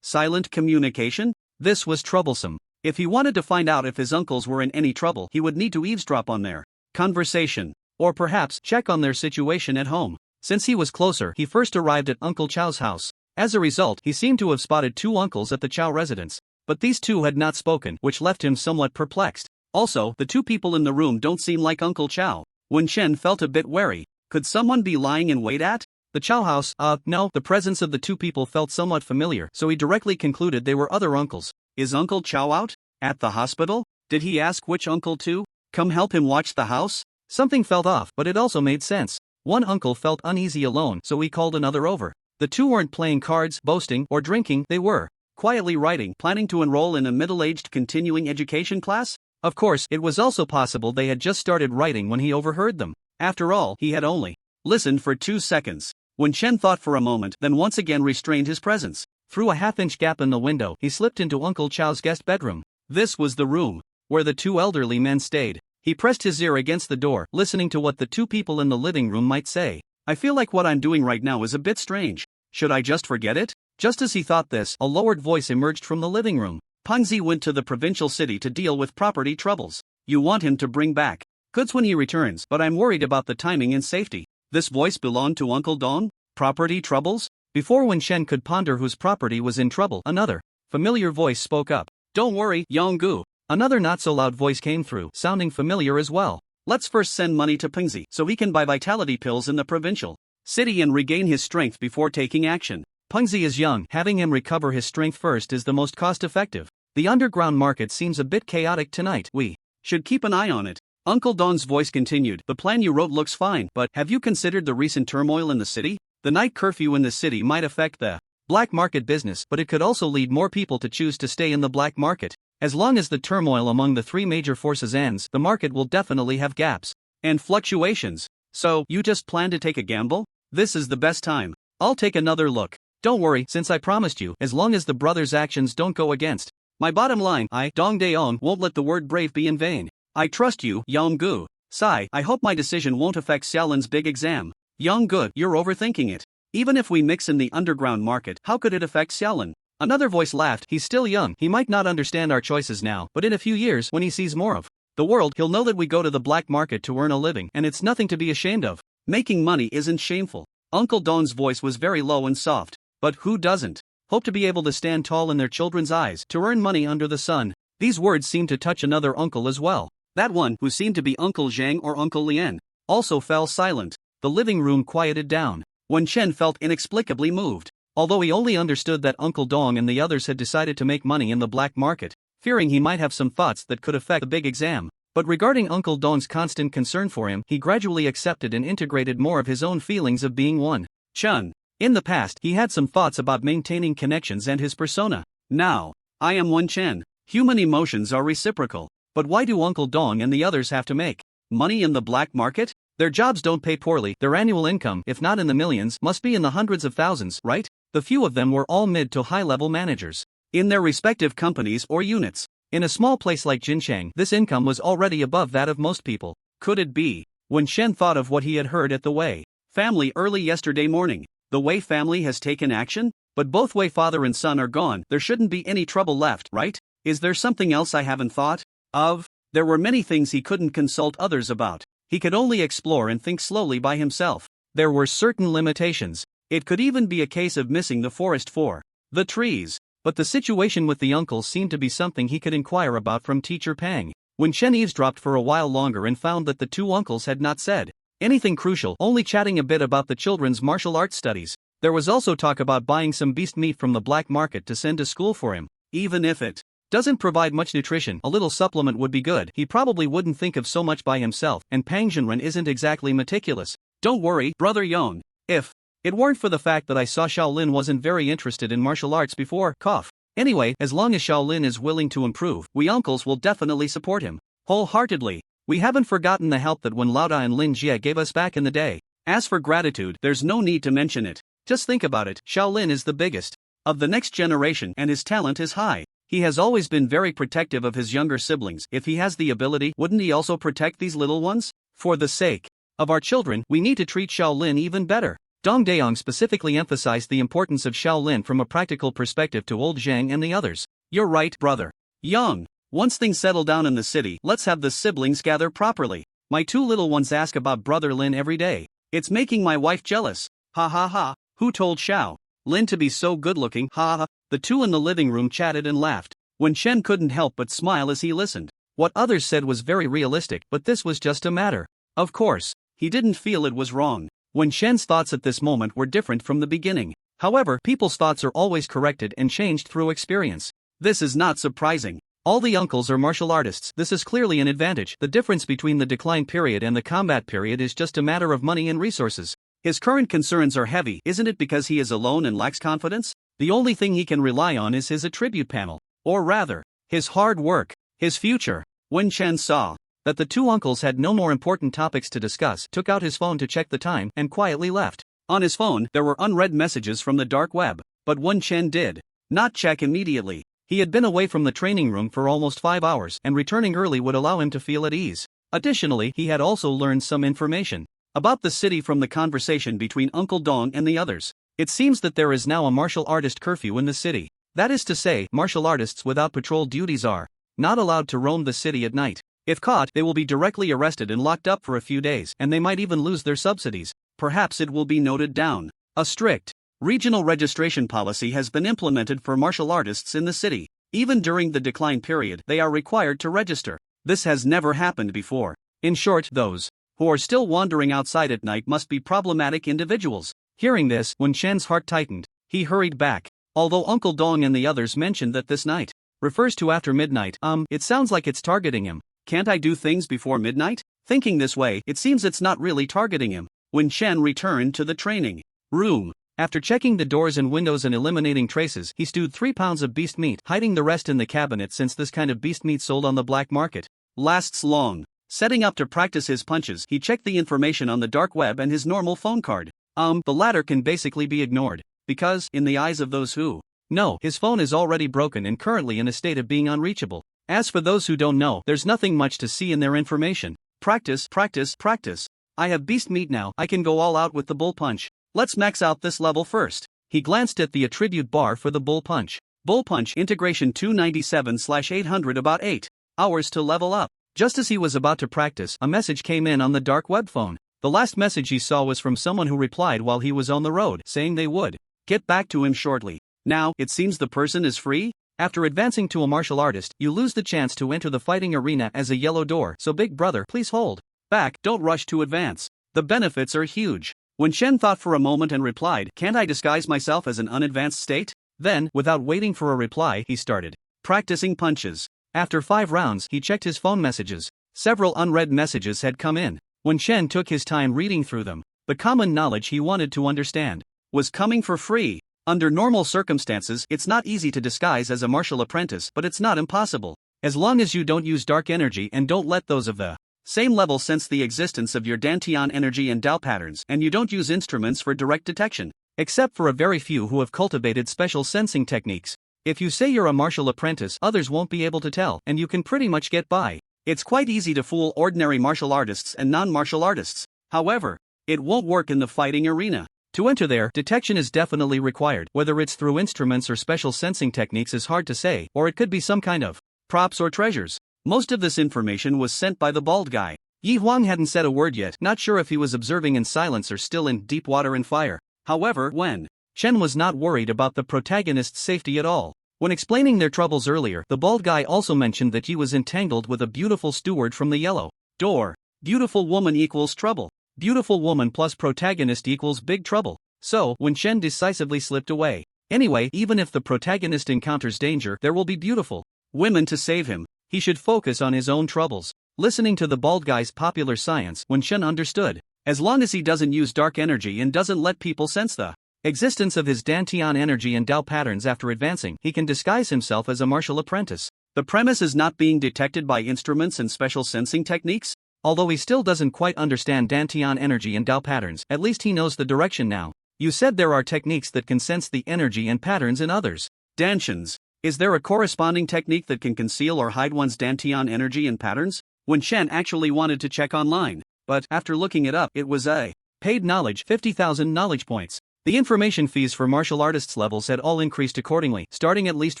Silent communication? This was troublesome. If he wanted to find out if his uncles were in any trouble, he would need to eavesdrop on their conversation. Or perhaps check on their situation at home. Since he was closer, he first arrived at Uncle Chao's house. As a result, he seemed to have spotted 2 uncles at the Chao residence. But these 2 had not spoken, which left him somewhat perplexed. Also, the 2 people in the room don't seem like Uncle Chao. When Chen felt a bit wary, could someone be lying in wait at the Chao house? No. The presence of the 2 people felt somewhat familiar, so he directly concluded they were other uncles. Is Uncle Chao out? At the hospital? Did he ask which uncle to come help him watch the house? Something felt off, but it also made sense. One uncle felt uneasy alone, so he called another over. The 2 weren't playing cards, boasting, or drinking, they were quietly writing, planning to enroll in a middle-aged continuing education class? Of course, it was also possible they had just started writing when he overheard them. After all, he had only listened for 2 seconds. When Chen thought for a moment, then once again restrained his presence. Through a half-inch gap in the window, he slipped into Uncle Chao's guest bedroom. This was the room where the 2 elderly men stayed. He pressed his ear against the door, listening to what the 2 people in the living room might say. I feel like what I'm doing right now is a bit strange. Should I just forget it? Just as he thought this, a lowered voice emerged from the living room. Pengzi went to the provincial city to deal with property troubles. You want him to bring back goods when he returns, but I'm worried about the timing and safety. This voice belonged to Uncle Dong? Property troubles? Before Wen Shen could ponder whose property was in trouble, another familiar voice spoke up. Don't worry, Yonggu. Another not-so-loud voice came through, sounding familiar as well. Let's first send money to Pengzi so he can buy vitality pills in the provincial city and regain his strength before taking action. Pengzi is young, having him recover his strength first is the most cost-effective. The underground market seems a bit chaotic tonight. We should keep an eye on it. Uncle Don's voice continued. The plan you wrote looks fine, but have you considered the recent turmoil in the city? The night curfew in the city might affect the black market business, but it could also lead more people to choose to stay in the black market. As long as the turmoil among the 3 major forces ends, the market will definitely have gaps and fluctuations. So, you just plan to take a gamble? This is the best time. I'll take another look. Don't worry, since I promised you, as long as the brothers' actions don't go against my bottom line, I, Dong Daeon, won't let the word brave be in vain. I trust you, Yonggu. Sigh, I hope my decision won't affect Xiaolin's big exam. Yonggu, you're overthinking it. Even if we mix in the underground market, how could it affect Xiaolin? Another voice laughed. He's still young, he might not understand our choices now, but in a few years, when he sees more of the world, he'll know that we go to the black market to earn a living, and it's nothing to be ashamed of. Making money isn't shameful. Uncle Don's voice was very low and soft. But who doesn't hope to be able to stand tall in their children's eyes, to earn money under the sun? These words seemed to touch another uncle as well. That one, who seemed to be Uncle Zhang or Uncle Lian, also fell silent. The living room quieted down. Wen Chen felt inexplicably moved. Although he only understood that Uncle Dong and the others had decided to make money in the black market, fearing he might have some thoughts that could affect the big exam. But regarding Uncle Dong's constant concern for him, he gradually accepted and integrated more of his own feelings of being one Chun. In the past, he had some thoughts about maintaining connections and his persona. Now, I am one Chen. Human emotions are reciprocal. But why do Uncle Dong and the others have to make money in the black market? Their jobs don't pay poorly. Their annual income, if not in the millions, must be in the hundreds of thousands, right? The few of them were all mid to high-level managers in their respective companies or units. In a small place like Jinchang, this income was already above that of most people. Could it be? When Shen thought of what he had heard at the Wei family early yesterday morning, the Wei family has taken action? But both Wei father and son are gone. There shouldn't be any trouble left, right? Is there something else I haven't thought of? There were many things he couldn't consult others about. He could only explore and think slowly by himself. There were certain limitations. It could even be a case of missing the forest for the trees. But the situation with the uncles seemed to be something he could inquire about from Teacher Pang. When Shen eavesdropped for a while longer and found that the two uncles had not said anything crucial, only chatting a bit about the children's martial arts studies. There was also talk about buying some beast meat from the black market to send to school for him. Even if it doesn't provide much nutrition, a little supplement would be good. He probably wouldn't think of so much by himself, and Pang Zhenren isn't exactly meticulous. Don't worry, Brother Yong. If it weren't for the fact that I saw Shaolin wasn't very interested in martial arts before, cough. Anyway, as long as Shaolin is willing to improve, we uncles will definitely support him wholeheartedly. We haven't forgotten the help that Wen Laoda and Lin Jie gave us back in the day. As for gratitude, there's no need to mention it. Just think about it, Shaolin is the biggest of the next generation and his talent is high. He has always been very protective of his younger siblings. If he has the ability, wouldn't he also protect these little ones? For the sake of our children, we need to treat Shaolin even better. Dong Daong specifically emphasized the importance of Shaolin from a practical perspective to old Zhang and the others. You're right, brother Yang. Once things settle down in the city, let's have the siblings gather properly. My two little ones ask about Brother Lin every day. It's making my wife jealous. Ha ha ha. Who told Xiao Lin to be so good-looking? Ha ha. The two in the living room chatted and laughed. When Shen couldn't help but smile as he listened. What others said was very realistic, but this was just a matter of course. He didn't feel it was wrong. When Shen's thoughts at this moment were different from the beginning. However, people's thoughts are always corrected and changed through experience. This is not surprising. All the uncles are martial artists. This is clearly an advantage. The difference between the decline period and the combat period is just a matter of money and resources. His current concerns are heavy. Isn't it because he is alone and lacks confidence? The only thing he can rely on is his attribute panel. Or rather, his hard work, his future. When Chen saw that the two uncles had no more important topics to discuss, took out his phone to check the time, and quietly left. On his phone, there were unread messages from the dark web. But Wen Chen did not check immediately. He had been away from the training room for almost 5 hours, and returning early would allow him to feel at ease. Additionally, he had also learned some information about the city from the conversation between Uncle Dong and the others. It seems that there is now a martial artist curfew in the city. That is to say, martial artists without patrol duties are not allowed to roam the city at night. If caught, they will be directly arrested and locked up for a few days, and they might even lose their subsidies. Perhaps it will be noted down. A strict regional registration policy has been implemented for martial artists in the city. Even during the decline period, they are required to register. This has never happened before. In short, those who are still wandering outside at night must be problematic individuals. Hearing this, when Shen's heart tightened, he hurried back. Although Uncle Dong and the others mentioned that this night refers to after midnight, it sounds like it's targeting him. Can't I do things before midnight? Thinking this way, it seems it's not really targeting him. When Shen returned to the training room, after checking the doors and windows and eliminating traces, he stewed 3 pounds of beast meat, hiding the rest in the cabinet since this kind of beast meat sold on the black market lasts long. Setting up to practice his punches, he checked the information on the dark web and his normal phone card. The latter can basically be ignored, because, in the eyes of those who know, his phone is already broken and currently in a state of being unreachable. As for those who don't know, there's nothing much to see in their information. Practice, practice, practice. I have beast meat now, I can go all out with the bull punch. Let's max out this level first. He glanced at the attribute bar for the bull punch. Bull punch integration 297/800 about 8 hours to level up. Just as he was about to practice, a message came in on the dark web phone. The last message he saw was from someone who replied while he was on the road, saying they would get back to him shortly. Now, it seems the person is free? After advancing to a martial artist, you lose the chance to enter the fighting arena as a yellow door, so big brother, please hold back, don't rush to advance. The benefits are huge. When Shen thought for a moment and replied, can't I disguise myself as an unadvanced state? Then, without waiting for a reply, he started Practicing punches. After 5 rounds, he checked his phone messages. Several unread messages had come in. When Chen took his time reading through them, the common knowledge he wanted to understand was coming for free. Under normal circumstances, it's not easy to disguise as a martial apprentice, but it's not impossible. As long as you don't use dark energy and don't let those of the same level sense the existence of your Dantian energy and Dao patterns, and you don't use instruments for direct detection, except for a very few who have cultivated special sensing techniques. If you say you're a martial apprentice, others won't be able to tell, and you can pretty much get by. It's quite easy to fool ordinary martial artists and non-martial artists. However, it won't work in the fighting arena. To enter there, detection is definitely required. Whether it's through instruments or special sensing techniques is hard to say, or it could be some kind of props or treasures. Most of this information was sent by the bald guy. Yi Huang hadn't said a word yet, not sure if he was observing in silence or still in deep water and fire. However, when Chen was not worried about the protagonist's safety at all. When explaining their troubles earlier, the bald guy also mentioned that he was entangled with a beautiful steward from the yellow door. Beautiful woman equals trouble. Beautiful woman plus protagonist equals big trouble. So, when Chen decisively slipped away. Anyway, even if the protagonist encounters danger, there will be beautiful women to save him. He should focus on his own troubles. Listening to the bald guy's popular science, when Chen understood. As long as he doesn't use dark energy and doesn't let people sense the existence of his Dantian energy and Dao patterns after advancing, he can disguise himself as a martial apprentice. The premise is not being detected by instruments and special sensing techniques. Although he still doesn't quite understand Dantian energy and Dao patterns, at least he knows the direction now. You said there are techniques that can sense the energy and patterns in others. Dantians. Is there a corresponding technique that can conceal or hide one's Dantian energy and patterns? When Chen actually wanted to check online, but after looking it up, it was a paid knowledge, 50,000 knowledge points. The information fees for martial artists levels had all increased accordingly, starting at least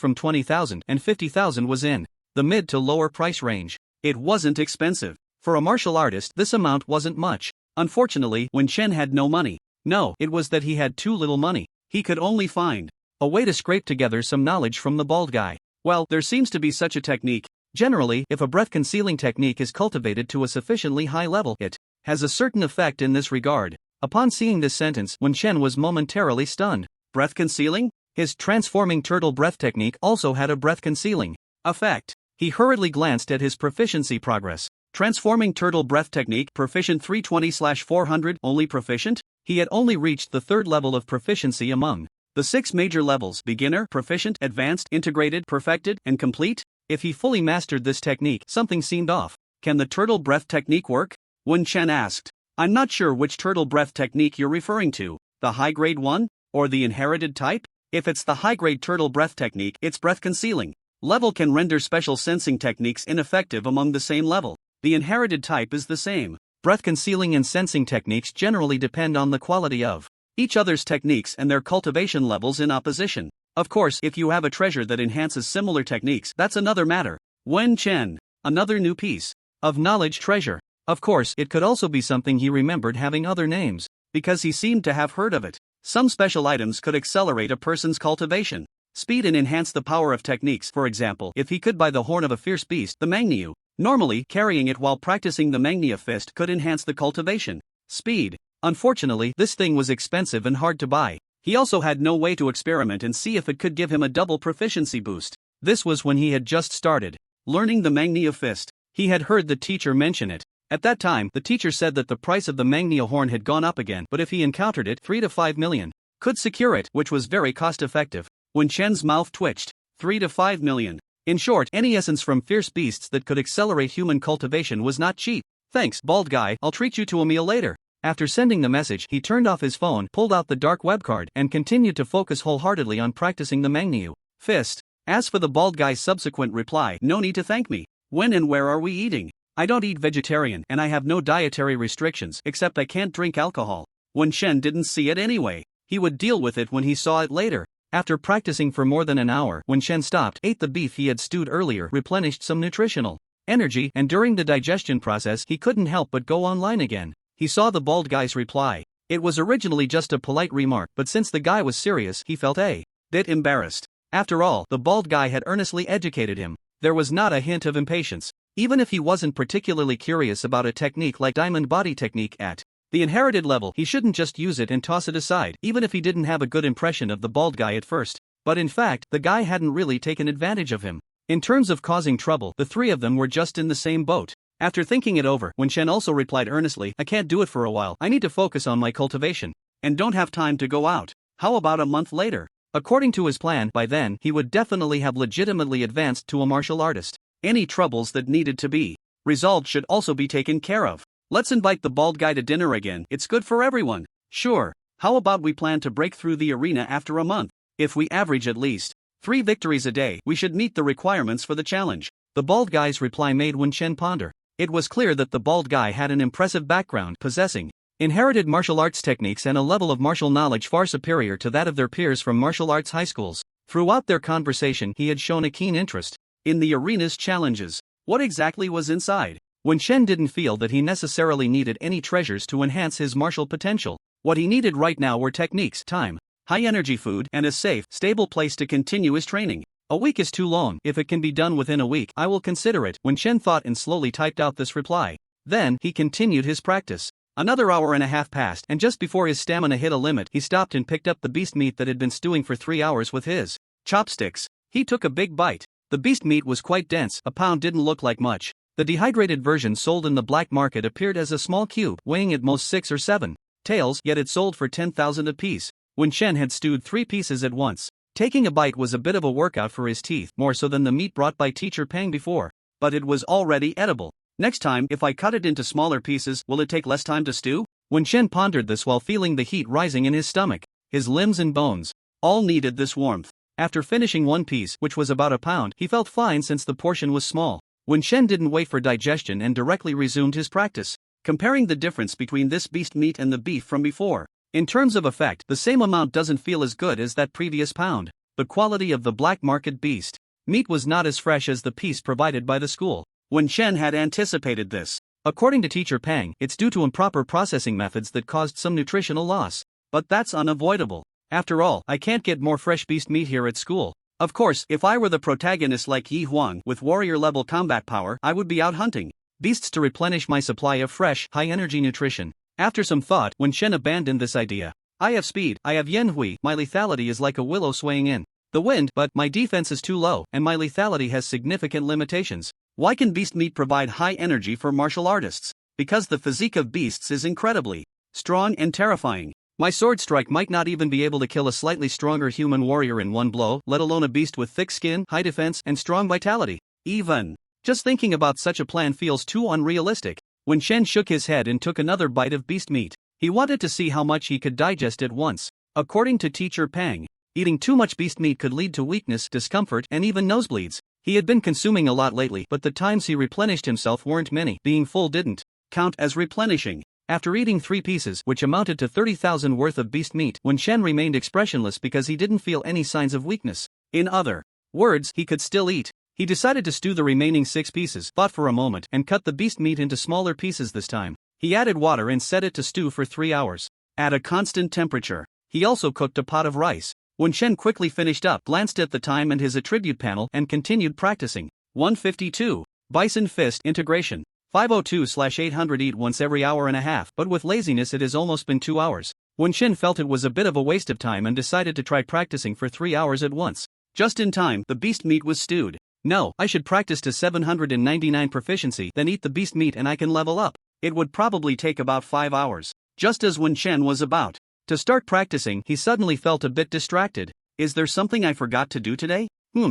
from 20,000, and 50,000 was in the mid to lower price range. It wasn't expensive. For a martial artist, this amount wasn't much. Unfortunately, when Chen had no money. No, it was that he had too little money. He could only find a way to scrape together some knowledge from the bald guy. Well, there seems to be such a technique. Generally, if a breath-concealing technique is cultivated to a sufficiently high level, it has a certain effect in this regard. Upon seeing this sentence, Wen Chen was momentarily stunned. Breath concealing? His transforming turtle breath technique also had a breath concealing effect. He hurriedly glanced at his proficiency progress. Transforming turtle breath technique, proficient 320/400, only proficient? He had only reached the 3rd level of proficiency among the 6 major levels: beginner, proficient, advanced, integrated, perfected, and complete. If he fully mastered this technique, something seemed off. Can the turtle breath technique work? Wen Chen asked. I'm not sure which turtle breath technique you're referring to, the high-grade one, or the inherited type? If it's the high-grade turtle breath technique, its breath concealing level can render special sensing techniques ineffective among the same level. The inherited type is the same. Breath concealing and sensing techniques generally depend on the quality of each other's techniques and their cultivation levels in opposition. Of course, if you have a treasure that enhances similar techniques, that's another matter. Wen Chen, another new piece of knowledge treasure. Of course, it could also be something he remembered having other names, because he seemed to have heard of it. Some special items could accelerate a person's cultivation speed and enhance the power of techniques. For example, if he could buy the horn of a fierce beast, the Mangniu, normally, carrying it while practicing the Mangnia fist could enhance the cultivation speed. Unfortunately, this thing was expensive and hard to buy. He also had no way to experiment and see if it could give him a double proficiency boost. This was when he had just started learning the Mangnia fist. He had heard the teacher mention it. At that time, the teacher said that the price of the Mangnia horn had gone up again, but if he encountered it, 3 to 5 million could secure it, which was very cost-effective. When Chen's mouth twitched, 3 to 5 million. In short, any essence from fierce beasts that could accelerate human cultivation was not cheap. Thanks, bald guy, I'll treat you to a meal later. After sending the message, he turned off his phone, pulled out the dark web card, and continued to focus wholeheartedly on practicing the Mangniu fist. As for the bald guy's subsequent reply, no need to thank me. When and where are we eating? I don't eat vegetarian and I have no dietary restrictions, except I can't drink alcohol. Wen Chen didn't see it anyway. He would deal with it when he saw it later. After practicing for more than an hour, Wen Chen stopped, ate the beef he had stewed earlier, replenished some nutritional energy, and during the digestion process he couldn't help but go online again. He saw the bald guy's reply. It was originally just a polite remark, but since the guy was serious, he felt a bit embarrassed. After all, the bald guy had earnestly educated him. There was not a hint of impatience. Even if he wasn't particularly curious about a technique like diamond body technique at the inherited level, he shouldn't just use it and toss it aside, even if he didn't have a good impression of the bald guy at first. But in fact, the guy hadn't really taken advantage of him. In terms of causing trouble, the three of them were just in the same boat. After thinking it over, Wen Shen also replied earnestly, I can't do it for a while. I need to focus on my cultivation. And don't have time to go out. How about a month later? According to his plan, by then, he would definitely have legitimately advanced to a martial artist. Any troubles that needed to be resolved should also be taken care of. Let's invite the bald guy to dinner again, it's good for everyone. Sure. How about we plan to break through the arena after a month? If we average at least 3 victories a day, we should meet the requirements for the challenge. The bald guy's reply made Wen Shen ponder. It was clear that the bald guy had an impressive background, possessing inherited martial arts techniques and a level of martial knowledge far superior to that of their peers from martial arts high schools. Throughout their conversation, he had shown a keen interest in the arena's challenges. What exactly was inside? Wen Shen didn't feel that he necessarily needed any treasures to enhance his martial potential. What he needed right now were techniques, time, high-energy food, and a safe, stable place to continue his training. A week is too long. If it can be done within a week, I will consider it. Wen Shen thought and slowly typed out this reply. Then, he continued his practice. Another hour and a half passed, and just before his stamina hit a limit, he stopped and picked up the beast meat that had been stewing for 3 hours with his chopsticks. He took a big bite. The beast meat was quite dense, a pound didn't look like much. The dehydrated version sold in the black market appeared as a small cube, weighing at most 6 or 7 taels, yet it sold for 10,000 apiece. Wen Shen had stewed 3 pieces at once. Taking a bite was a bit of a workout for his teeth, more so than the meat brought by Teacher Pang before. But it was already edible. Next time, if I cut it into smaller pieces, will it take less time to stew? Wen Shen pondered this while feeling the heat rising in his stomach. His limbs and bones all needed this warmth. After finishing 1 piece, which was about a pound, he felt fine since the portion was small. Wen Shen didn't wait for digestion and directly resumed his practice, comparing the difference between this beast meat and the beef from before. In terms of effect, the same amount doesn't feel as good as that previous pound. The quality of the black market beast meat was not as fresh as the piece provided by the school. Wen Shen had anticipated this. According to Teacher Pang, it's due to improper processing methods that caused some nutritional loss. But that's unavoidable. After all, I can't get more fresh beast meat here at school. Of course, if I were the protagonist like Yi Huang with warrior-level combat power, I would be out hunting beasts to replenish my supply of fresh, high-energy nutrition. After some thought, Wen Shen abandoned this idea. I have speed, I have Yanhui, my lethality is like a willow swaying in the wind, but my defense is too low, and my lethality has significant limitations. Why can beast meat provide high energy for martial artists? Because the physique of beasts is incredibly strong and terrifying. My sword strike might not even be able to kill a slightly stronger human warrior in one blow, let alone a beast with thick skin, high defense, and strong vitality. Even just thinking about such a plan feels too unrealistic. Wen Shen shook his head and took another bite of beast meat. He wanted to see how much he could digest at once. According to Teacher Pang, eating too much beast meat could lead to weakness, discomfort, and even nosebleeds. He had been consuming a lot lately, but the times he replenished himself weren't many. Being full didn't count as replenishing. After eating 3 pieces, which amounted to 30,000 worth of beast meat, Wen Shen remained expressionless because he didn't feel any signs of weakness. In other words, he could still eat. He decided to stew the remaining 6 pieces, thought for a moment, and cut the beast meat into smaller pieces this time. He added water and set it to stew for 3 hours, at a constant temperature. He also cooked a pot of rice. Wen Shen quickly finished up, glanced at the time and his attribute panel, and continued practicing. 152. Bison Fist Integration. 502/800 Eat once every hour and a half, but with laziness it has almost been 2 hours. Wen Shen felt it was a bit of a waste of time and decided to try practicing for 3 hours at once. Just in time, the beast meat was stewed. No, I should practice to 799 proficiency, then eat the beast meat and I can level up. It would probably take about 5 hours. Just as Wen Shen was about to start practicing, he suddenly felt a bit distracted. Is there something I forgot to do today?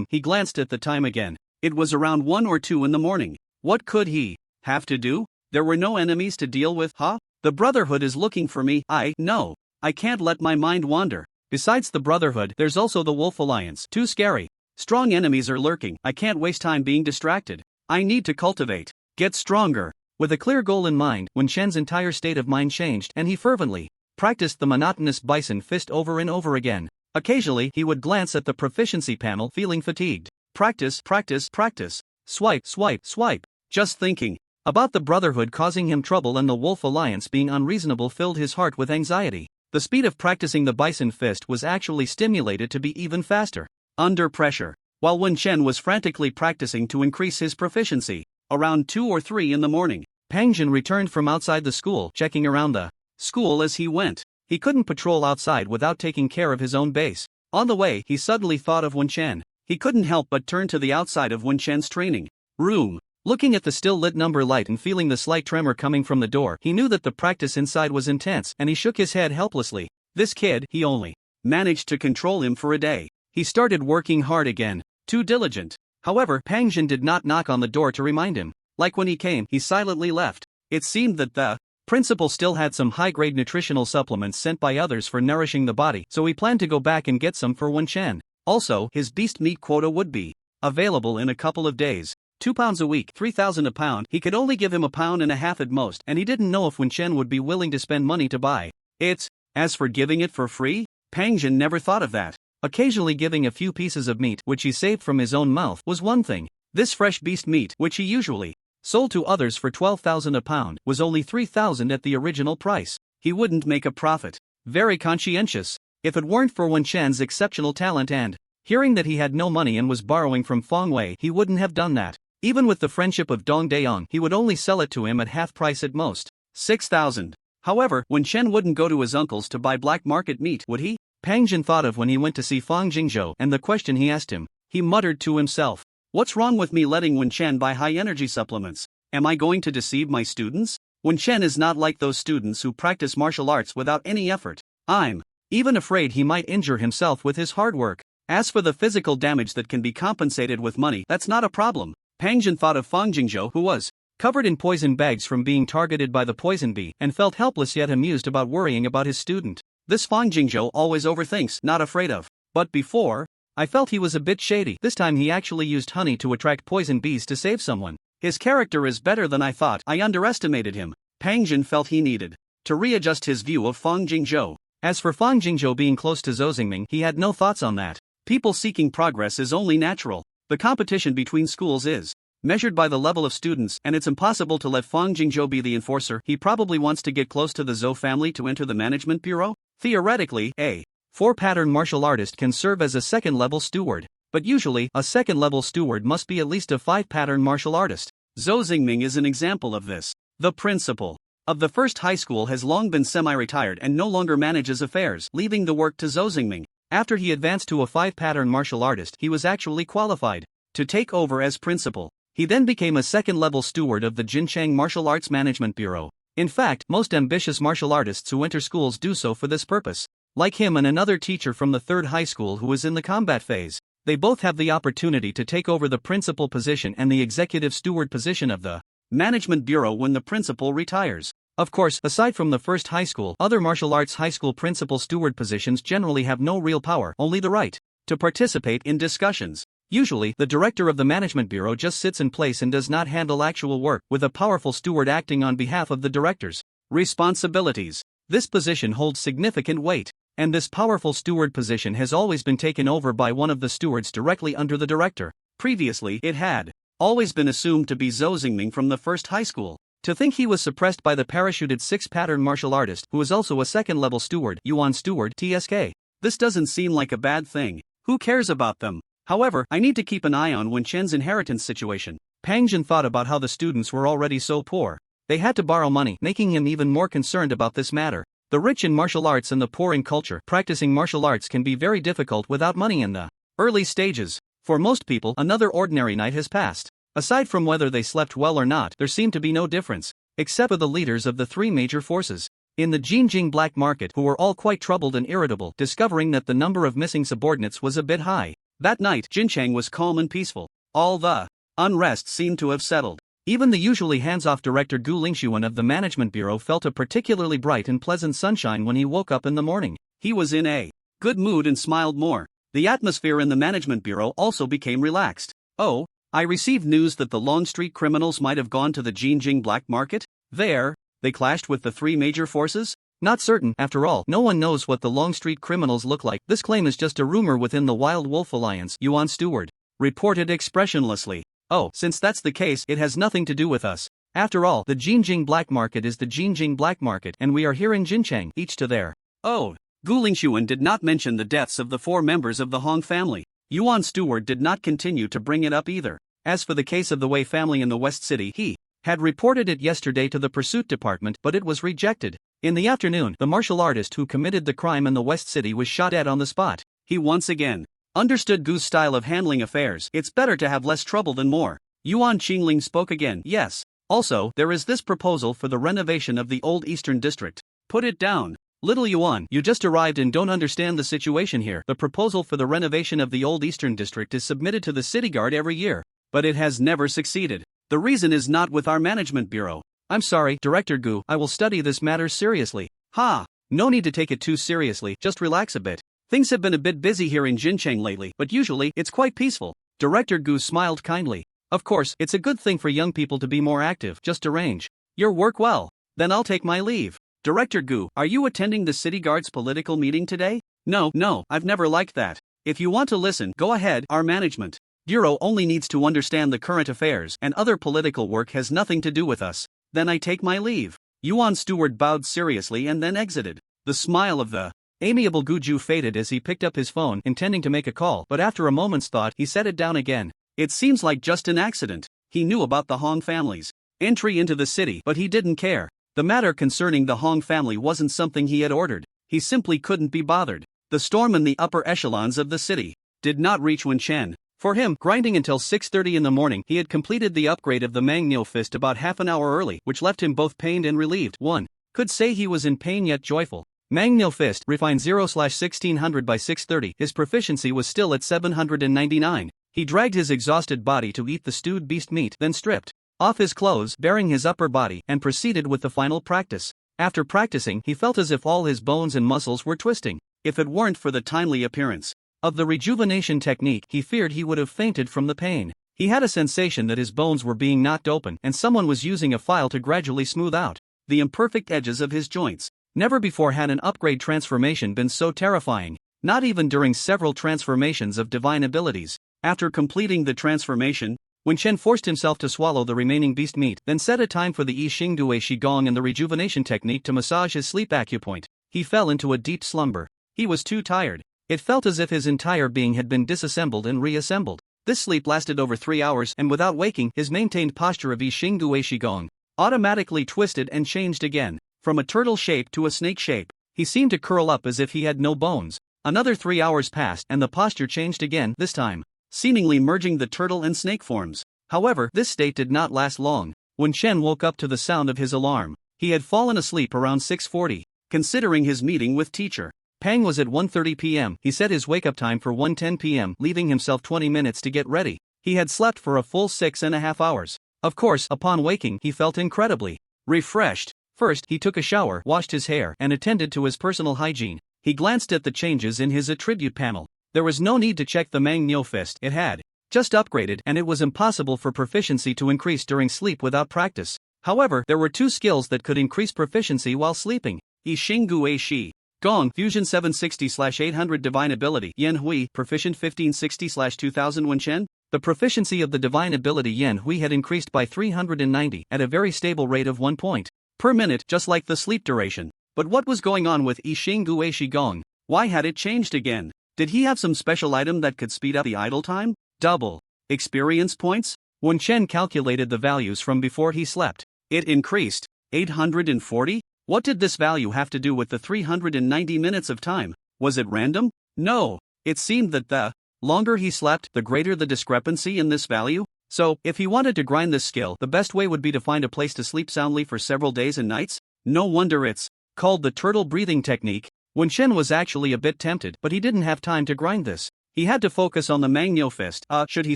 He glanced at the time again. It was around 1 or 2 in the morning. What could he have to do? There were no enemies to deal with, huh? The Brotherhood is looking for me. No. I can't let my mind wander. Besides the Brotherhood, there's also the Wolf Alliance. Too scary. Strong enemies are lurking. I can't waste time being distracted. I need to cultivate, get stronger. With a clear goal in mind, Wen Shen's entire state of mind changed and he fervently practiced the monotonous bison fist over and over again. Occasionally, he would glance at the proficiency panel, feeling fatigued. Practice, practice, practice. Swipe, swipe, swipe. Just thinking about the Brotherhood causing him trouble and the Wolf Alliance being unreasonable filled his heart with anxiety. The speed of practicing the bison fist was actually stimulated to be even faster. Under pressure. While Wen Shen was frantically practicing to increase his proficiency, around 2 or 3 in the morning, Pang Jin returned from outside the school, checking around the school as he went. He couldn't patrol outside without taking care of his own base. On the way, he suddenly thought of Wen Shen. he couldn't help but turn to the outside of Wenchen's training room. Looking at the still-lit number light and feeling the slight tremor coming from the door, he knew that the practice inside was intense, and he shook his head helplessly. This kid, he only managed to control him for a day. He started working hard again, too diligent. However, Pang Jin did not knock on the door to remind him. Like when he came, he silently left. It seemed that the principal still had some high-grade nutritional supplements sent by others for nourishing the body, so he planned to go back and get some for Wenchen. Also, his beast meat quota would be available in a couple of days. £2 a week, 3,000 a pound. He could only give him £1.50 at most, and he didn't know if Wenchen would be willing to spend money to buy it. As for giving it for free, Pang Jin never thought of that. Occasionally giving a few pieces of meat, which he saved from his own mouth, was one thing. This fresh beast meat, which he usually sold to others for 12,000 a pound, was only 3,000 at the original price. He wouldn't make a profit. Very conscientious. If it weren't for Wenchen's exceptional talent and hearing that he had no money and was borrowing from Fong Wei, he wouldn't have done that. Even with the friendship of Dong Daong, he would only sell it to him at half price at most. 6,000. However, Wenchen wouldn't go to his uncle's to buy black market meat, would he? Pang Jin thought of when he went to see Fang Jingzhou and the question he asked him. He muttered to himself, "What's wrong with me letting Wenchen buy high-energy supplements? Am I going to deceive my students? Wenchen is not like those students who practice martial arts without any effort. I'm even afraid he might injure himself with his hard work. As for the physical damage that can be compensated with money, that's not a problem." Pang Jin thought of Fang Jingzhou, who was covered in poison bags from being targeted by the poison bee, and felt helpless yet amused about worrying about his student. This Fang Jingzhou always overthinks, not afraid of. But before, I felt he was a bit shady. This time he actually used honey to attract poison bees to save someone. His character is better than I thought. I underestimated him. Pang Jin felt he needed to readjust his view of Fang Jingzhou. As for Fang Jingzhou being close to Zhou Xingming, he had no thoughts on that. People seeking progress is only natural. The competition between schools is measured by the level of students, and it's impossible to let Fang Jingzhou be the enforcer. He probably wants to get close to the Zhou family to enter the management bureau. Theoretically, a 4-pattern martial artist can serve as a second-level steward, but usually, a second-level steward must be at least a 5-pattern martial artist. Zhou Xingming is an example of this. The principal of the first high school has long been semi-retired and no longer manages affairs, leaving the work to Zhou Xingming. After he advanced to a 5-pattern martial artist, he was actually qualified to take over as principal. He then became a second-level steward of the Jincheng Martial Arts Management Bureau. In fact, most ambitious martial artists who enter schools do so for this purpose. Like him and another teacher from the third high school who is in the combat phase, they both have the opportunity to take over the principal position and the executive steward position of the management bureau when the principal retires. Of course, aside from the first high school, other martial arts high school principal steward positions generally have no real power, only the right to participate in discussions. Usually, the director of the management bureau just sits in place and does not handle actual work, with a powerful steward acting on behalf of the director's responsibilities. This position holds significant weight, and this powerful steward position has always been taken over by one of the stewards directly under the director. Previously, it had always been assumed to be Zhou Xingming from the first high school. To think he was suppressed by the parachuted 6-pattern martial artist, who is also a second-level steward, Yuan Steward, TSK. This doesn't seem like a bad thing. Who cares about them? However, I need to keep an eye on Wenchen's inheritance situation. Pang Jin thought about how the students were already so poor. They had to borrow money, making him even more concerned about this matter. The rich in martial arts and the poor in culture. Practicing martial arts can be very difficult without money in the early stages. For most people, another ordinary night has passed. Aside from whether they slept well or not, there seemed to be no difference, except for the leaders of the three major forces in the Jinjing black market, who were all quite troubled and irritable, discovering that the number of missing subordinates was a bit high. That night, Jincheng was calm and peaceful. All the unrest seemed to have settled. Even the usually hands-off director Gu Lingxuan of the management bureau felt a particularly bright and pleasant sunshine when he woke up in the morning. He was in a good mood and smiled more. The atmosphere in the management bureau also became relaxed. Oh, I received news that the Long Street criminals might have gone to the Jinjing black market. There, they clashed with the three major forces? Not certain. After all, no one knows what the Long Street criminals look like. This claim is just a rumor within the Wild Wolf Alliance, Yuan Steward reported expressionlessly. Oh, since that's the case, it has nothing to do with us. After all, the Jinjing black market is the Jinjing black market, and we are here in Jincheng, each to their. Oh, Gu Lingxuan did not mention the deaths of the 4 members of the Hong family. Yuan Steward did not continue to bring it up either. As for the case of the Wei family in the West City, he had reported it yesterday to the Pursuit Department, but it was rejected. In the afternoon, the martial artist who committed the crime in the West City was shot at on the spot. He once again Understood Gu's style of handling affairs. It's better to have less trouble than more. Yuan Qingling spoke again. Yes. Also, there is this proposal for the renovation of the old Eastern District. Put it down. Little Yuan, you just arrived and don't understand the situation here. The proposal for the renovation of the old Eastern District is submitted to the City Guard every year, but it has never succeeded. The reason is not with our management bureau. I'm sorry, Director Gu, I will study this matter seriously. Ha! No need to take it too seriously, just relax a bit. Things have been a bit busy here in Jincheng lately, but usually, it's quite peaceful. Director Gu smiled kindly. Of course, it's a good thing for young people to be more active, just arrange your work well. Then I'll take my leave. Director Gu, are you attending the City Guard's political meeting today? No, I've never liked that. If you want to listen, go ahead. Our management bureau only needs to understand the current affairs, and other political work has nothing to do with us. Then I take my leave. Yuan Steward bowed seriously and then exited. The smile of the amiable Guju faded as he picked up his phone, intending to make a call, but after a moment's thought he set it down again. It seems like just an accident. He knew about the Hong family's entry into the city, but he didn't care. The matter concerning the Hong family wasn't something he had ordered. He simply couldn't be bothered. The storm in the upper echelons of the city did not reach Wenchen. For him, grinding until 6:30 in the morning, he had completed the upgrade of the Mangneo fist about half an hour early, which left him both pained and relieved. One could say he was in pain yet joyful. Mangneo fist refined 0/1600 by 630. His proficiency was still at 799. He dragged his exhausted body to eat the stewed beast meat, then stripped off his clothes, baring his upper body, and proceeded with the final practice. After practicing, he felt as if all his bones and muscles were twisting. If it weren't for the timely appearance of the rejuvenation technique, he feared he would have fainted from the pain. He had a sensation that his bones were being knocked open, and someone was using a file to gradually smooth out the imperfect edges of his joints. Never before had an upgrade transformation been so terrifying, not even during several transformations of divine abilities. After completing the transformation, Wenchen forced himself to swallow the remaining beast meat, then set a time for the Yi Xingdue Qigong and the rejuvenation technique to massage his sleep acupoint. He fell into a deep slumber. He was too tired. It felt as if his entire being had been disassembled and reassembled. This sleep lasted over 3 hours, and without waking, his maintained posture of Yi Xingdue Qigong automatically twisted and changed again. From a turtle shape to a snake shape, he seemed to curl up as if he had no bones. Another 3 hours passed and the posture changed again, this time seemingly merging the turtle and snake forms. However, this state did not last long. When Chen woke up to the sound of his alarm, he had fallen asleep around 6:40. Considering his meeting with teacher Pang was at 1:30 p.m., he set his wake-up time for 1:10 p.m., leaving himself 20 minutes to get ready. He had slept for a full 6.5 hours. Of course, upon waking, he felt incredibly refreshed. First, he took a shower, washed his hair, and attended to his personal hygiene. He glanced at the changes in his attribute panel. There was no need to check the Mangneo fist. It had just upgraded, and it was impossible for proficiency to increase during sleep without practice. However, there were 2 skills that could increase proficiency while sleeping. Yi Xingdue Shi Gong Fusion 760/800 Divine Ability Yan Hui Proficient 1560/2000 Wenchen. The proficiency of the divine ability Yan Hui had increased by 390 at a very stable rate of 1 point per minute, just like the sleep duration. But what was going on with Yi Xingdue Qigong? Why had it changed again? Did he have some special item that could speed up the idle time? Double experience points? When Chen calculated the values from before he slept, it increased 840? What did this value have to do with the 390 minutes of time? Was it random? No. It seemed that the longer he slept, the greater the discrepancy in this value. So, if he wanted to grind this skill, the best way would be to find a place to sleep soundly for several days and nights? No wonder it's called the turtle breathing technique. When Chen was actually a bit tempted, but he didn't have time to grind this. He had to focus on the Mangneo fist. Should he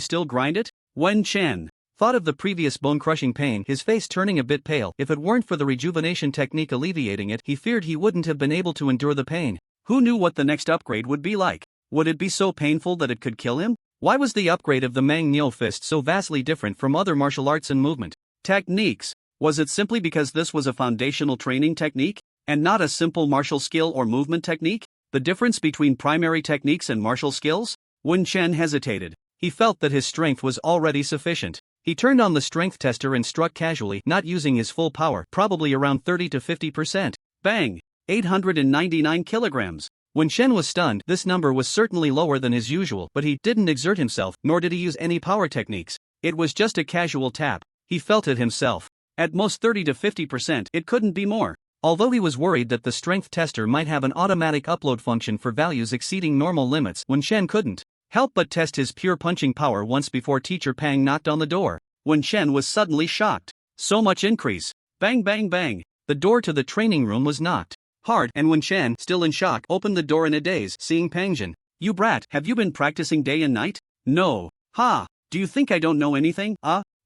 still grind it? When Chen thought of the previous bone-crushing pain, his face turning a bit pale. If it weren't for the rejuvenation technique alleviating it, he feared he wouldn't have been able to endure the pain. Who knew what the next upgrade would be like? Would it be so painful that it could kill him? Why was the upgrade of the Mangneo fist so vastly different from other martial arts and movement techniques? Was it simply because this was a foundational training technique, and not a simple martial skill or movement technique? The difference between primary techniques and martial skills? When Chen hesitated, he felt that his strength was already sufficient. He turned on the strength tester and struck casually, not using his full power, probably around 30 to 50%. Bang! 899 kilograms. When Chen was stunned, this number was certainly lower than his usual, but he didn't exert himself, nor did he use any power techniques. It was just a casual tap. He felt it himself. At most 30 to 50%, it couldn't be more. Although he was worried that the strength tester might have an automatic upload function for values exceeding normal limits, when Chen couldn't help but test his pure punching power once before Teacher Pang knocked on the door. Wen Chen was suddenly shocked. So much increase. Bang bang bang. The door to the training room was knocked hard, and Wen Chen, still in shock, opened the door in a daze, seeing Pangjin. You brat, have you been practicing day and night? No. Ha! Do you think I don't know anything?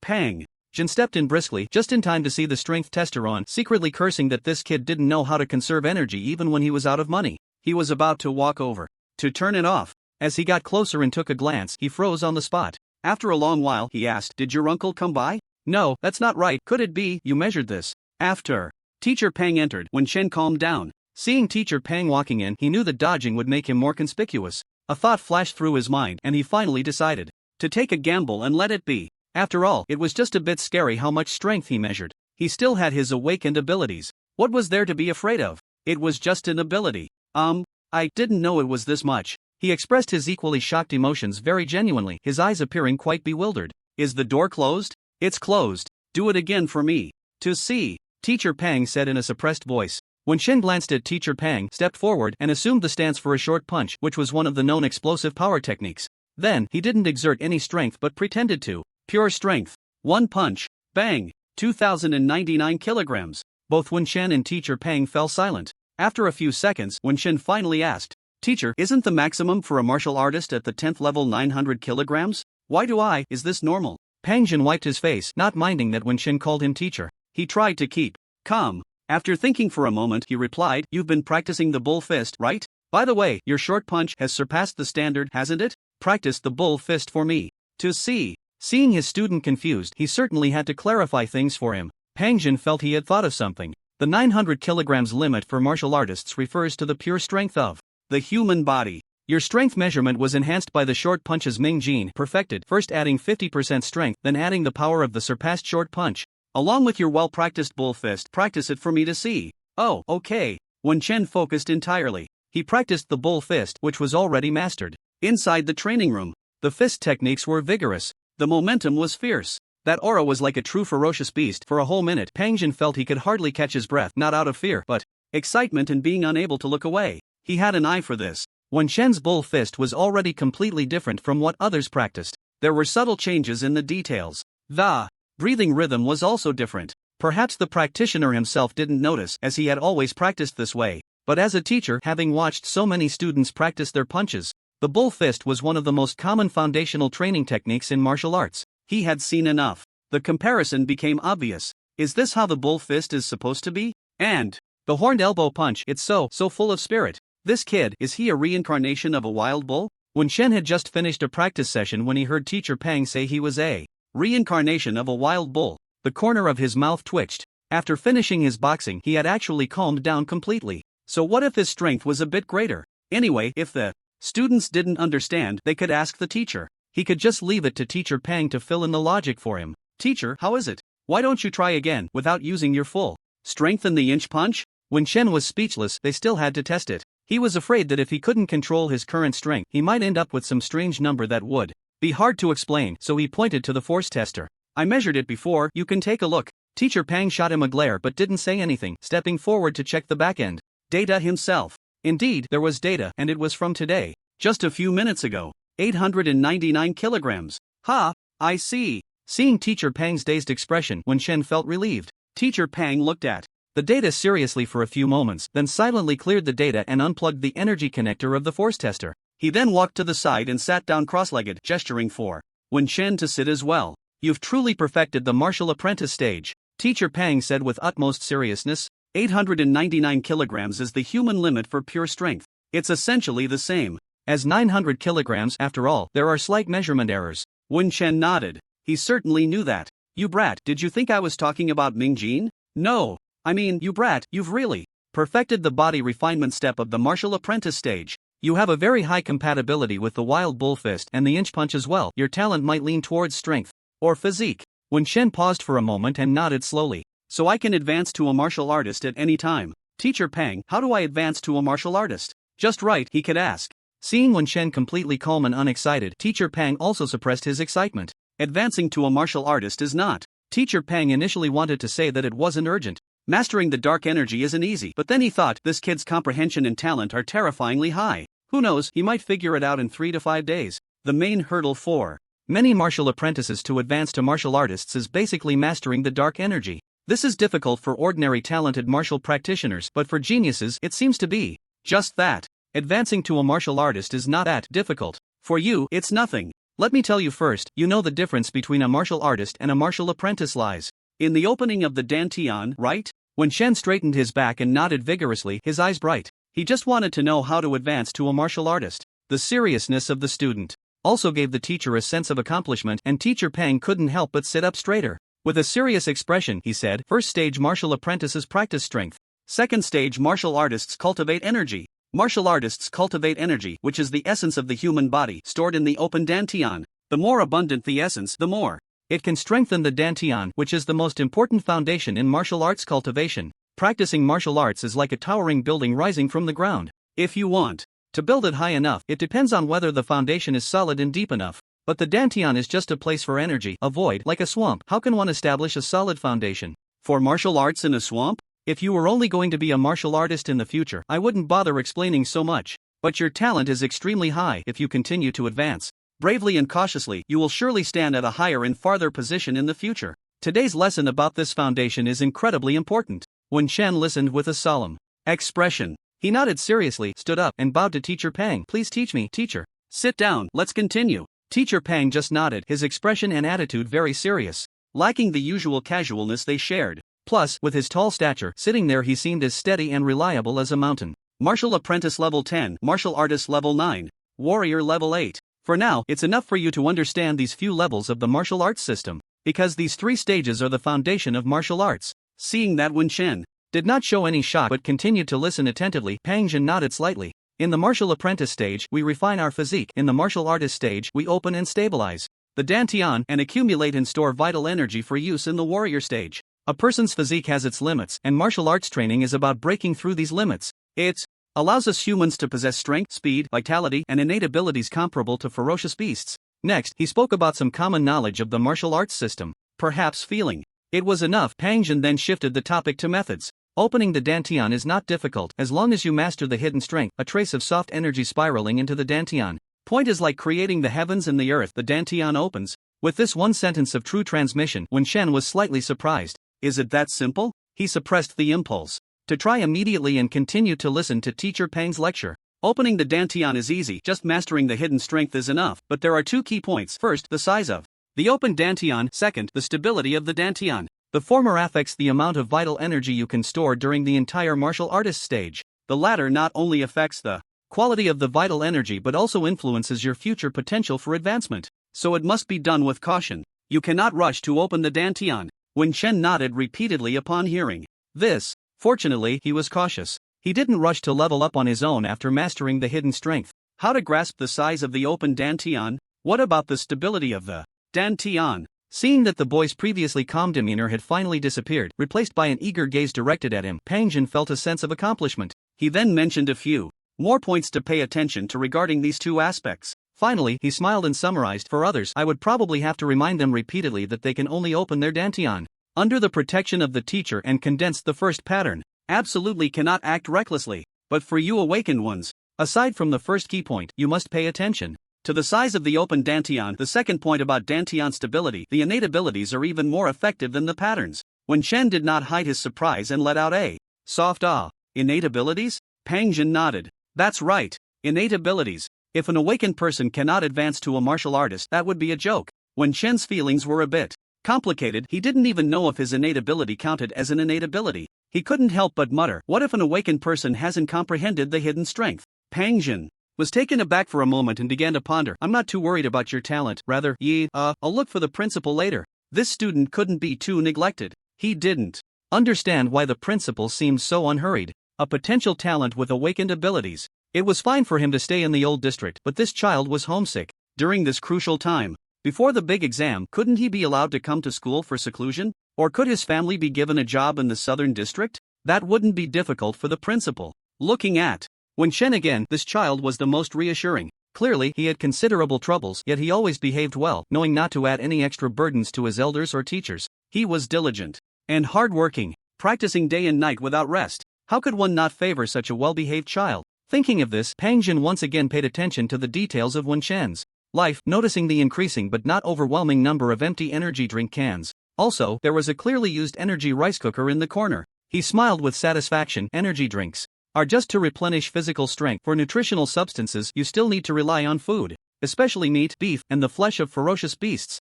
Pang. Jin stepped in briskly, just in time to see the strength tester on, secretly cursing that this kid didn't know how to conserve energy even when he was out of money. He was about to walk over to turn it off. As he got closer and took a glance, he froze on the spot. After a long while, he asked, "Did your uncle come by?" "No, that's not right. Could it be you measured this?" After Teacher Pang entered, Wen Chen calmed down. Seeing Teacher Pang walking in, he knew that dodging would make him more conspicuous. A thought flashed through his mind, and he finally decided to take a gamble and let it be. After all, it was just a bit scary how much strength he measured. He still had his awakened abilities. What was there to be afraid of? It was just an ability. I didn't know it was this much. He expressed his equally shocked emotions very genuinely, his eyes appearing quite bewildered. Is the door closed? It's closed. Do it again for me to see, Teacher Pang said in a suppressed voice. When Shen glanced at Teacher Pang, stepped forward and assumed the stance for a short punch, which was one of the known explosive power techniques. Then, he didn't exert any strength but pretended to. Pure strength. One punch. Bang. 2,099 kilograms. Both Wen Chen and Teacher Pang fell silent. After a few seconds, Wen Chen finally asked, "Teacher, isn't the maximum for a martial artist at the 10th level 900 kilograms? Why is this normal?" Pang Jin wiped his face, not minding that Wen Chen called him teacher. He tried to keep calm. After thinking for a moment, he replied, "You've been practicing the bull fist, right? By the way, your short punch has surpassed the standard, hasn't it? Practice the bull fist for me to see." Seeing his student confused, he certainly had to clarify things for him. Pang Jin felt he had thought of something. The 900 kilograms limit for martial artists refers to the pure strength of the human body. Your strength measurement was enhanced by the short punch's Ming Jin perfected, first adding 50% strength, then adding the power of the surpassed short punch. Along with your well-practiced bull fist, practice it for me to see. Oh, okay. Wen Chen focused entirely. He practiced the bull fist, which was already mastered. Inside the training room, the fist techniques were vigorous. The momentum was fierce. That aura was like a true ferocious beast. For a whole minute, Pang Jin felt he could hardly catch his breath, not out of fear, but excitement and being unable to look away. He had an eye for this. Wen Chen's bull fist was already completely different from what others practiced. There were subtle changes in the details. The breathing rhythm was also different. Perhaps the practitioner himself didn't notice, as he had always practiced this way. But as a teacher, having watched so many students practice their punches, the bull fist was one of the most common foundational training techniques in martial arts. He had seen enough. The comparison became obvious. Is this how the bull fist is supposed to be? And the horned elbow punch, it's so full of spirit. This kid, is he a reincarnation of a wild bull? Wen Chen had just finished a practice session when he heard Teacher Pang say he was a reincarnation of a wild bull. The corner of his mouth twitched. After finishing his boxing, he had actually calmed down completely. So what if his strength was a bit greater? Anyway, if the students didn't understand, they could ask the teacher. He could just leave it to Teacher Pang to fill in the logic for him. "Teacher, how is it? Why don't you try again, without using your full strength in the inch punch?" When Chen was speechless, they still had to test it. He was afraid that if he couldn't control his current strength, he might end up with some strange number that would be hard to explain, so he pointed to the force tester. "I measured it before, you can take a look." Teacher Pang shot him a glare but didn't say anything, stepping forward to check the back-end data himself. Indeed, there was data, and it was from today. Just a few minutes ago. 899 kilograms. Ha, I see. Seeing Teacher Pang's dazed expression, Wen Chen felt relieved. Teacher Pang looked at the data seriously for a few moments, then silently cleared the data and unplugged the energy connector of the force tester. He then walked to the side and sat down cross-legged, gesturing for Wen Chen to sit as well. "You've truly perfected the martial apprentice stage," Teacher Pang said with utmost seriousness. 899 kilograms is the human limit for pure strength. It's essentially the same as 900 kilograms. After all, there are slight measurement errors. Wen Chen nodded. He certainly knew that. "You brat, did you think I was talking about Ming Jin? No. I mean, you brat, you've really perfected the body refinement step of the martial apprentice stage. You have a very high compatibility with the wild bull fist and the inch punch as well. Your talent might lean towards strength or physique." Wen Chen paused for a moment and nodded slowly. "So I can advance to a martial artist at any time." "Teacher Pang, how do I advance to a martial artist?" "Just right," he could ask. Seeing Wen Chen completely calm and unexcited, Teacher Pang also suppressed his excitement. Advancing to a martial artist is not. Teacher Pang initially wanted to say that it wasn't urgent. Mastering the dark energy isn't easy, but then he thought, this kid's comprehension and talent are terrifyingly high. Who knows, he might figure it out in 3 to 5 days. The main hurdle for many martial apprentices to advance to martial artists is basically mastering the dark energy. This is difficult for ordinary talented martial practitioners, but for geniuses it seems to be just that. Advancing to a martial artist is not that difficult. For you, it's nothing. Let me tell you first, you know the difference between a martial artist and a martial apprentice lies in the opening of the dantian, right? When Shen straightened his back and nodded vigorously, his eyes bright. He just wanted to know how to advance to a martial artist. The seriousness of the student also gave the teacher a sense of accomplishment, and Teacher Pang couldn't help but sit up straighter. With a serious expression, he said, "First stage martial apprentices practice strength. Second stage martial artists cultivate energy. Martial artists cultivate energy, which is the essence of the human body, stored in the open dantian. The more abundant the essence, the more it can strengthen the dantian, which is the most important foundation in martial arts cultivation. Practicing martial arts is like a towering building rising from the ground. If you want to build it high enough, it depends on whether the foundation is solid and deep enough. But the dantian is just a place for energy, a void, like a swamp. How can one establish a solid foundation for martial arts in a swamp? If you were only going to be a martial artist in the future, I wouldn't bother explaining so much. But your talent is extremely high. If you continue to advance bravely and cautiously, you will surely stand at a higher and farther position in the future. Today's lesson about this foundation is incredibly important." When Shen listened with a solemn expression, he nodded seriously, stood up, and bowed to Teacher Pang. "Please teach me, teacher." "Sit down, let's continue." Teacher Pang just nodded, his expression and attitude very serious, lacking the usual casualness they shared. Plus, with his tall stature, sitting there he seemed as steady and reliable as a mountain. Martial Apprentice Level 10, Martial Artist Level 9, Warrior Level 8. For now, it's enough for you to understand these few levels of the martial arts system, because these three stages are the foundation of martial arts. Seeing that Wen Shen did not show any shock but continued to listen attentively, Pang Jin nodded slightly. In the martial apprentice stage, we refine our physique. In the martial artist stage, we open and stabilize the dantian and accumulate and store vital energy for use in the warrior stage. A person's physique has its limits, and martial arts training is about breaking through these limits. It allows us humans to possess strength, speed, vitality, and innate abilities comparable to ferocious beasts. Next, he spoke about some common knowledge of the martial arts system. Perhaps feeling it was enough, Pang Jin then shifted the topic to methods. Opening the dantian is not difficult, as long as you master the hidden strength, a trace of soft energy spiraling into the dantian. Point is like creating the heavens and the earth, the dantian opens. With this one sentence of true transmission, Wen Shen was slightly surprised. Is it that simple? He suppressed the impulse to try immediately and continued to listen to Teacher Pang's lecture. Opening the dantian is easy, just mastering the hidden strength is enough, but there are two key points. First, the size of the open dantian. Second, the stability of the dantian. The former affects the amount of vital energy you can store during the entire martial artist stage. The latter not only affects the quality of the vital energy but also influences your future potential for advancement. So it must be done with caution. You cannot rush to open the dantian. Wen Shen nodded repeatedly upon hearing this. Fortunately, he was cautious. He didn't rush to level up on his own after mastering the hidden strength. How to grasp the size of the open dantian? What about the stability of the dantian? Seeing that the boy's previously calm demeanor had finally disappeared, replaced by an eager gaze directed at him, Pang Jin felt a sense of accomplishment. He then mentioned a few more points to pay attention to regarding these two aspects. Finally, he smiled and summarized, "For others, I would probably have to remind them repeatedly that they can only open their dantian under the protection of the teacher and condense the first pattern. Absolutely cannot act recklessly. But for you awakened ones, aside from the first key point, you must pay attention to the size of the open dantian. The second point about dantian stability, the innate abilities are even more effective than the patterns." Wen Shen did not hide his surprise and let out a soft ah. Innate abilities? Pang Jin nodded. That's right, innate abilities. If an awakened person cannot advance to a martial artist, that would be a joke. Wen Shen's feelings were a bit complicated. He didn't even know if his innate ability counted as an innate ability. He couldn't help but mutter, what if an awakened person hasn't comprehended the hidden strength? Pang Jin was taken aback for a moment and began to ponder. "I'm not too worried about your talent, rather, I'll look for the principal later." This student couldn't be too neglected. He didn't understand why the principal seemed so unhurried. A potential talent with awakened abilities. It was fine for him to stay in the old district, but this child was homesick. During this crucial time, before the big exam, couldn't he be allowed to come to school for seclusion? Or could his family be given a job in the southern district? That wouldn't be difficult for the principal. Looking at Wen Shen again, this child was the most reassuring. Clearly, he had considerable troubles, yet he always behaved well, knowing not to add any extra burdens to his elders or teachers. He was diligent and hardworking, practicing day and night without rest. How could one not favor such a well-behaved child? Thinking of this, Pang Jin once again paid attention to the details of Wen Shen's life, noticing the increasing but not overwhelming number of empty energy drink cans. Also, there was a clearly used energy rice cooker in the corner. He smiled with satisfaction. Energy drinks are just to replenish physical strength. For nutritional substances, you still need to rely on food, especially meat, beef, and the flesh of ferocious beasts.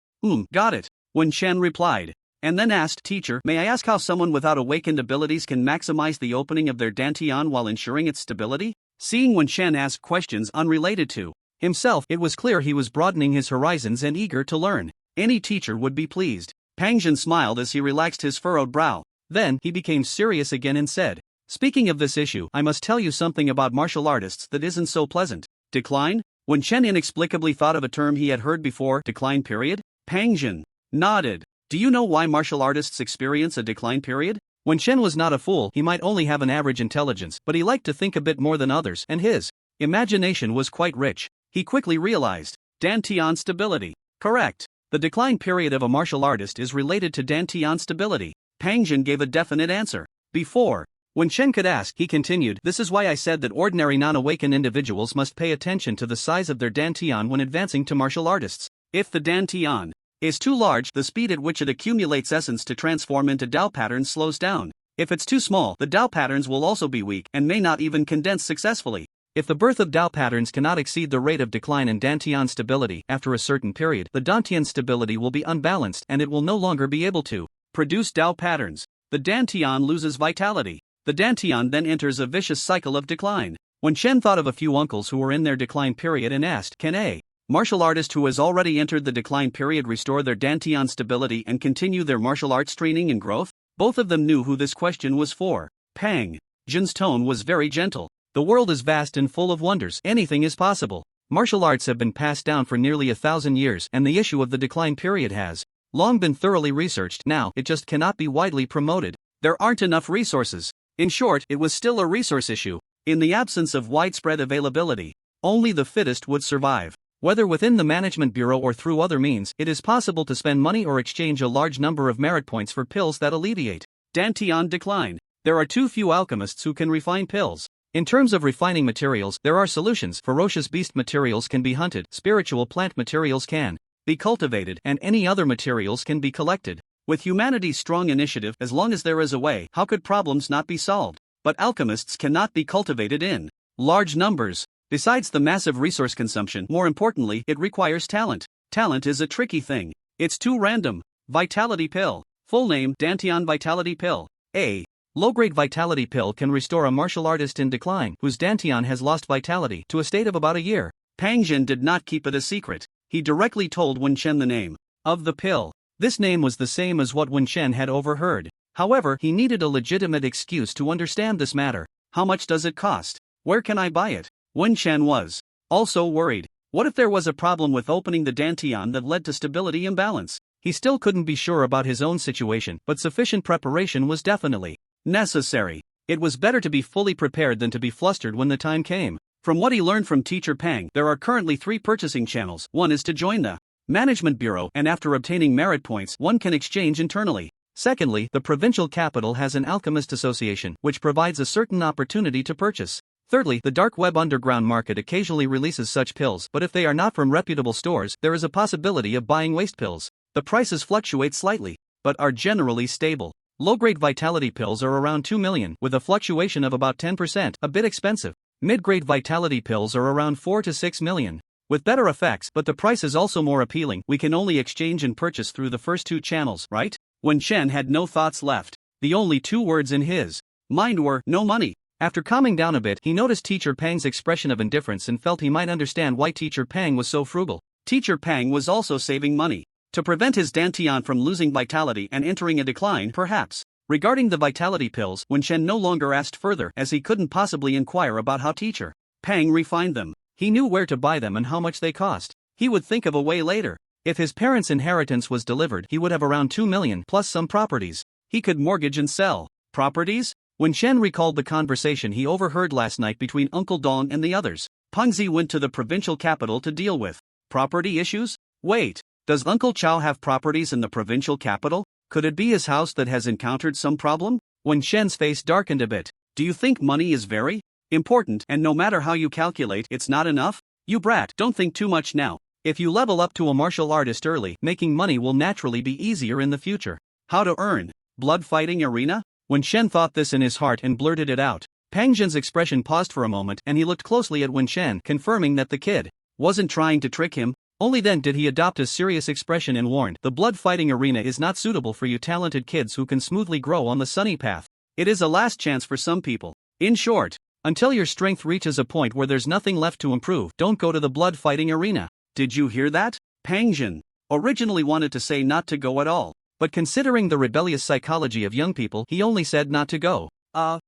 Got it, Wen Chen replied. And then asked, Teacher, may I ask how someone without awakened abilities can maximize the opening of their dantian while ensuring its stability? Seeing Wen Chen ask questions unrelated to himself, it was clear he was broadening his horizons and eager to learn. Any teacher would be pleased. Pang Jin smiled as he relaxed his furrowed brow. Then, he became serious again and said, speaking of this issue, I must tell you something about martial artists that isn't so pleasant. Decline? Wen Chen inexplicably thought of a term he had heard before, decline period. Pang Jin nodded. Do you know why martial artists experience a decline period? Wen Chen was not a fool. He might only have an average intelligence, but he liked to think a bit more than others, and his imagination was quite rich. He quickly realized. Dantian stability. Correct. The decline period of a martial artist is related to dantian stability. Pang Jin gave a definite answer. Before Wen Chen could ask, he continued, this is why I said that ordinary non-awakened individuals must pay attention to the size of their dantian when advancing to martial artists. If the dantian is too large, the speed at which it accumulates essence to transform into Dao patterns slows down. If it's too small, the Dao patterns will also be weak and may not even condense successfully. If the birth of Dao patterns cannot exceed the rate of decline in dantian stability after a certain period, the dantian stability will be unbalanced and it will no longer be able to produce Dao patterns. The dantian loses vitality. The dantian then enters a vicious cycle of decline. When Chen thought of a few uncles who were in their decline period and asked, can a martial artist who has already entered the decline period restore their dantian stability and continue their martial arts training and growth? Both of them knew who this question was for. Pang Jin's tone was very gentle. The world is vast and full of wonders. Anything is possible. Martial arts have been passed down for nearly 1,000 years, and the issue of the decline period has long been thoroughly researched. Now, it just cannot be widely promoted. There aren't enough resources. In short, it was still a resource issue. In the absence of widespread availability, only the fittest would survive. Whether within the management bureau or through other means, it is possible to spend money or exchange a large number of merit points for pills that alleviate dantian decline. There are too few alchemists who can refine pills. In terms of refining materials, there are solutions. Ferocious beast materials can be hunted, spiritual plant materials can be cultivated, and any other materials can be collected. With humanity's strong initiative, as long as there is a way, how could problems not be solved? But alchemists cannot be cultivated in large numbers. Besides the massive resource consumption, more importantly, it requires talent. Talent is a tricky thing. It's too random. Vitality pill. Full name, Dantian Vitality Pill. A low-grade vitality pill can restore a martial artist in decline whose dantian has lost vitality to a state of about a year. Pang Jin did not keep it a secret. He directly told Wen Chen the name of the pill. This name was the same as what Wen Chen had overheard. However, he needed a legitimate excuse to understand this matter. How much does it cost? Where can I buy it? Wen Chen was also worried. What if there was a problem with opening the dantian that led to stability imbalance? He still couldn't be sure about his own situation, but sufficient preparation was definitely necessary. It was better to be fully prepared than to be flustered when the time came. From what he learned from teacher Pang, there are currently 3 purchasing channels. One is to join the management bureau, and after obtaining merit points, one can exchange internally. Secondly, the provincial capital has an alchemist association, which provides a certain opportunity to purchase. Thirdly, the dark web underground market occasionally releases such pills, but if they are not from reputable stores, there is a possibility of buying waste pills. The prices fluctuate slightly, but are generally stable. Low-grade vitality pills are around 2 million, with a fluctuation of about 10%, a bit expensive. Mid-grade vitality pills are around 4 to 6 million, with better effects, but the price is also more appealing. We can only exchange and purchase through the first 2 channels, right? Wen Chen had no thoughts left. The only 2 words in his mind were, no money. After calming down a bit, he noticed Teacher Pang's expression of indifference and felt he might understand why Teacher Pang was so frugal. Teacher Pang was also saving money to prevent his dantian from losing vitality and entering a decline, perhaps. Regarding the vitality pills, Wen Chen no longer asked further, as he couldn't possibly inquire about how Teacher Pang refined them. He knew where to buy them and how much they cost. He would think of a way later. If his parents' inheritance was delivered, he would have around 2 million plus some properties. He could mortgage and sell properties. When Chen recalled the conversation he overheard last night between Uncle Dong and the others, Pengzi went to the provincial capital to deal with property issues. Wait, does Uncle Chow have properties in the provincial capital? Could it be his house that has encountered some problem? When Shen's face darkened a bit. Do you think money is very important, and no matter how you calculate, it's not enough? You brat, don't think too much now. If you level up to a martial artist early, making money will naturally be easier in the future. How to earn? Blood fighting arena? When Shen thought this in his heart and blurted it out, Pang Zhen's expression paused for a moment and he looked closely at Wen Shen, confirming that the kid wasn't trying to trick him. Only then did he adopt a serious expression and warned, "The blood fighting arena is not suitable for you talented kids who can smoothly grow on the sunny path. It is a last chance for some people. In short, until your strength reaches a point where there's nothing left to improve, don't go to the blood fighting arena." Did you hear that? Pang Zhen originally wanted to say not to go at all, but considering the rebellious psychology of young people, he only said not to go.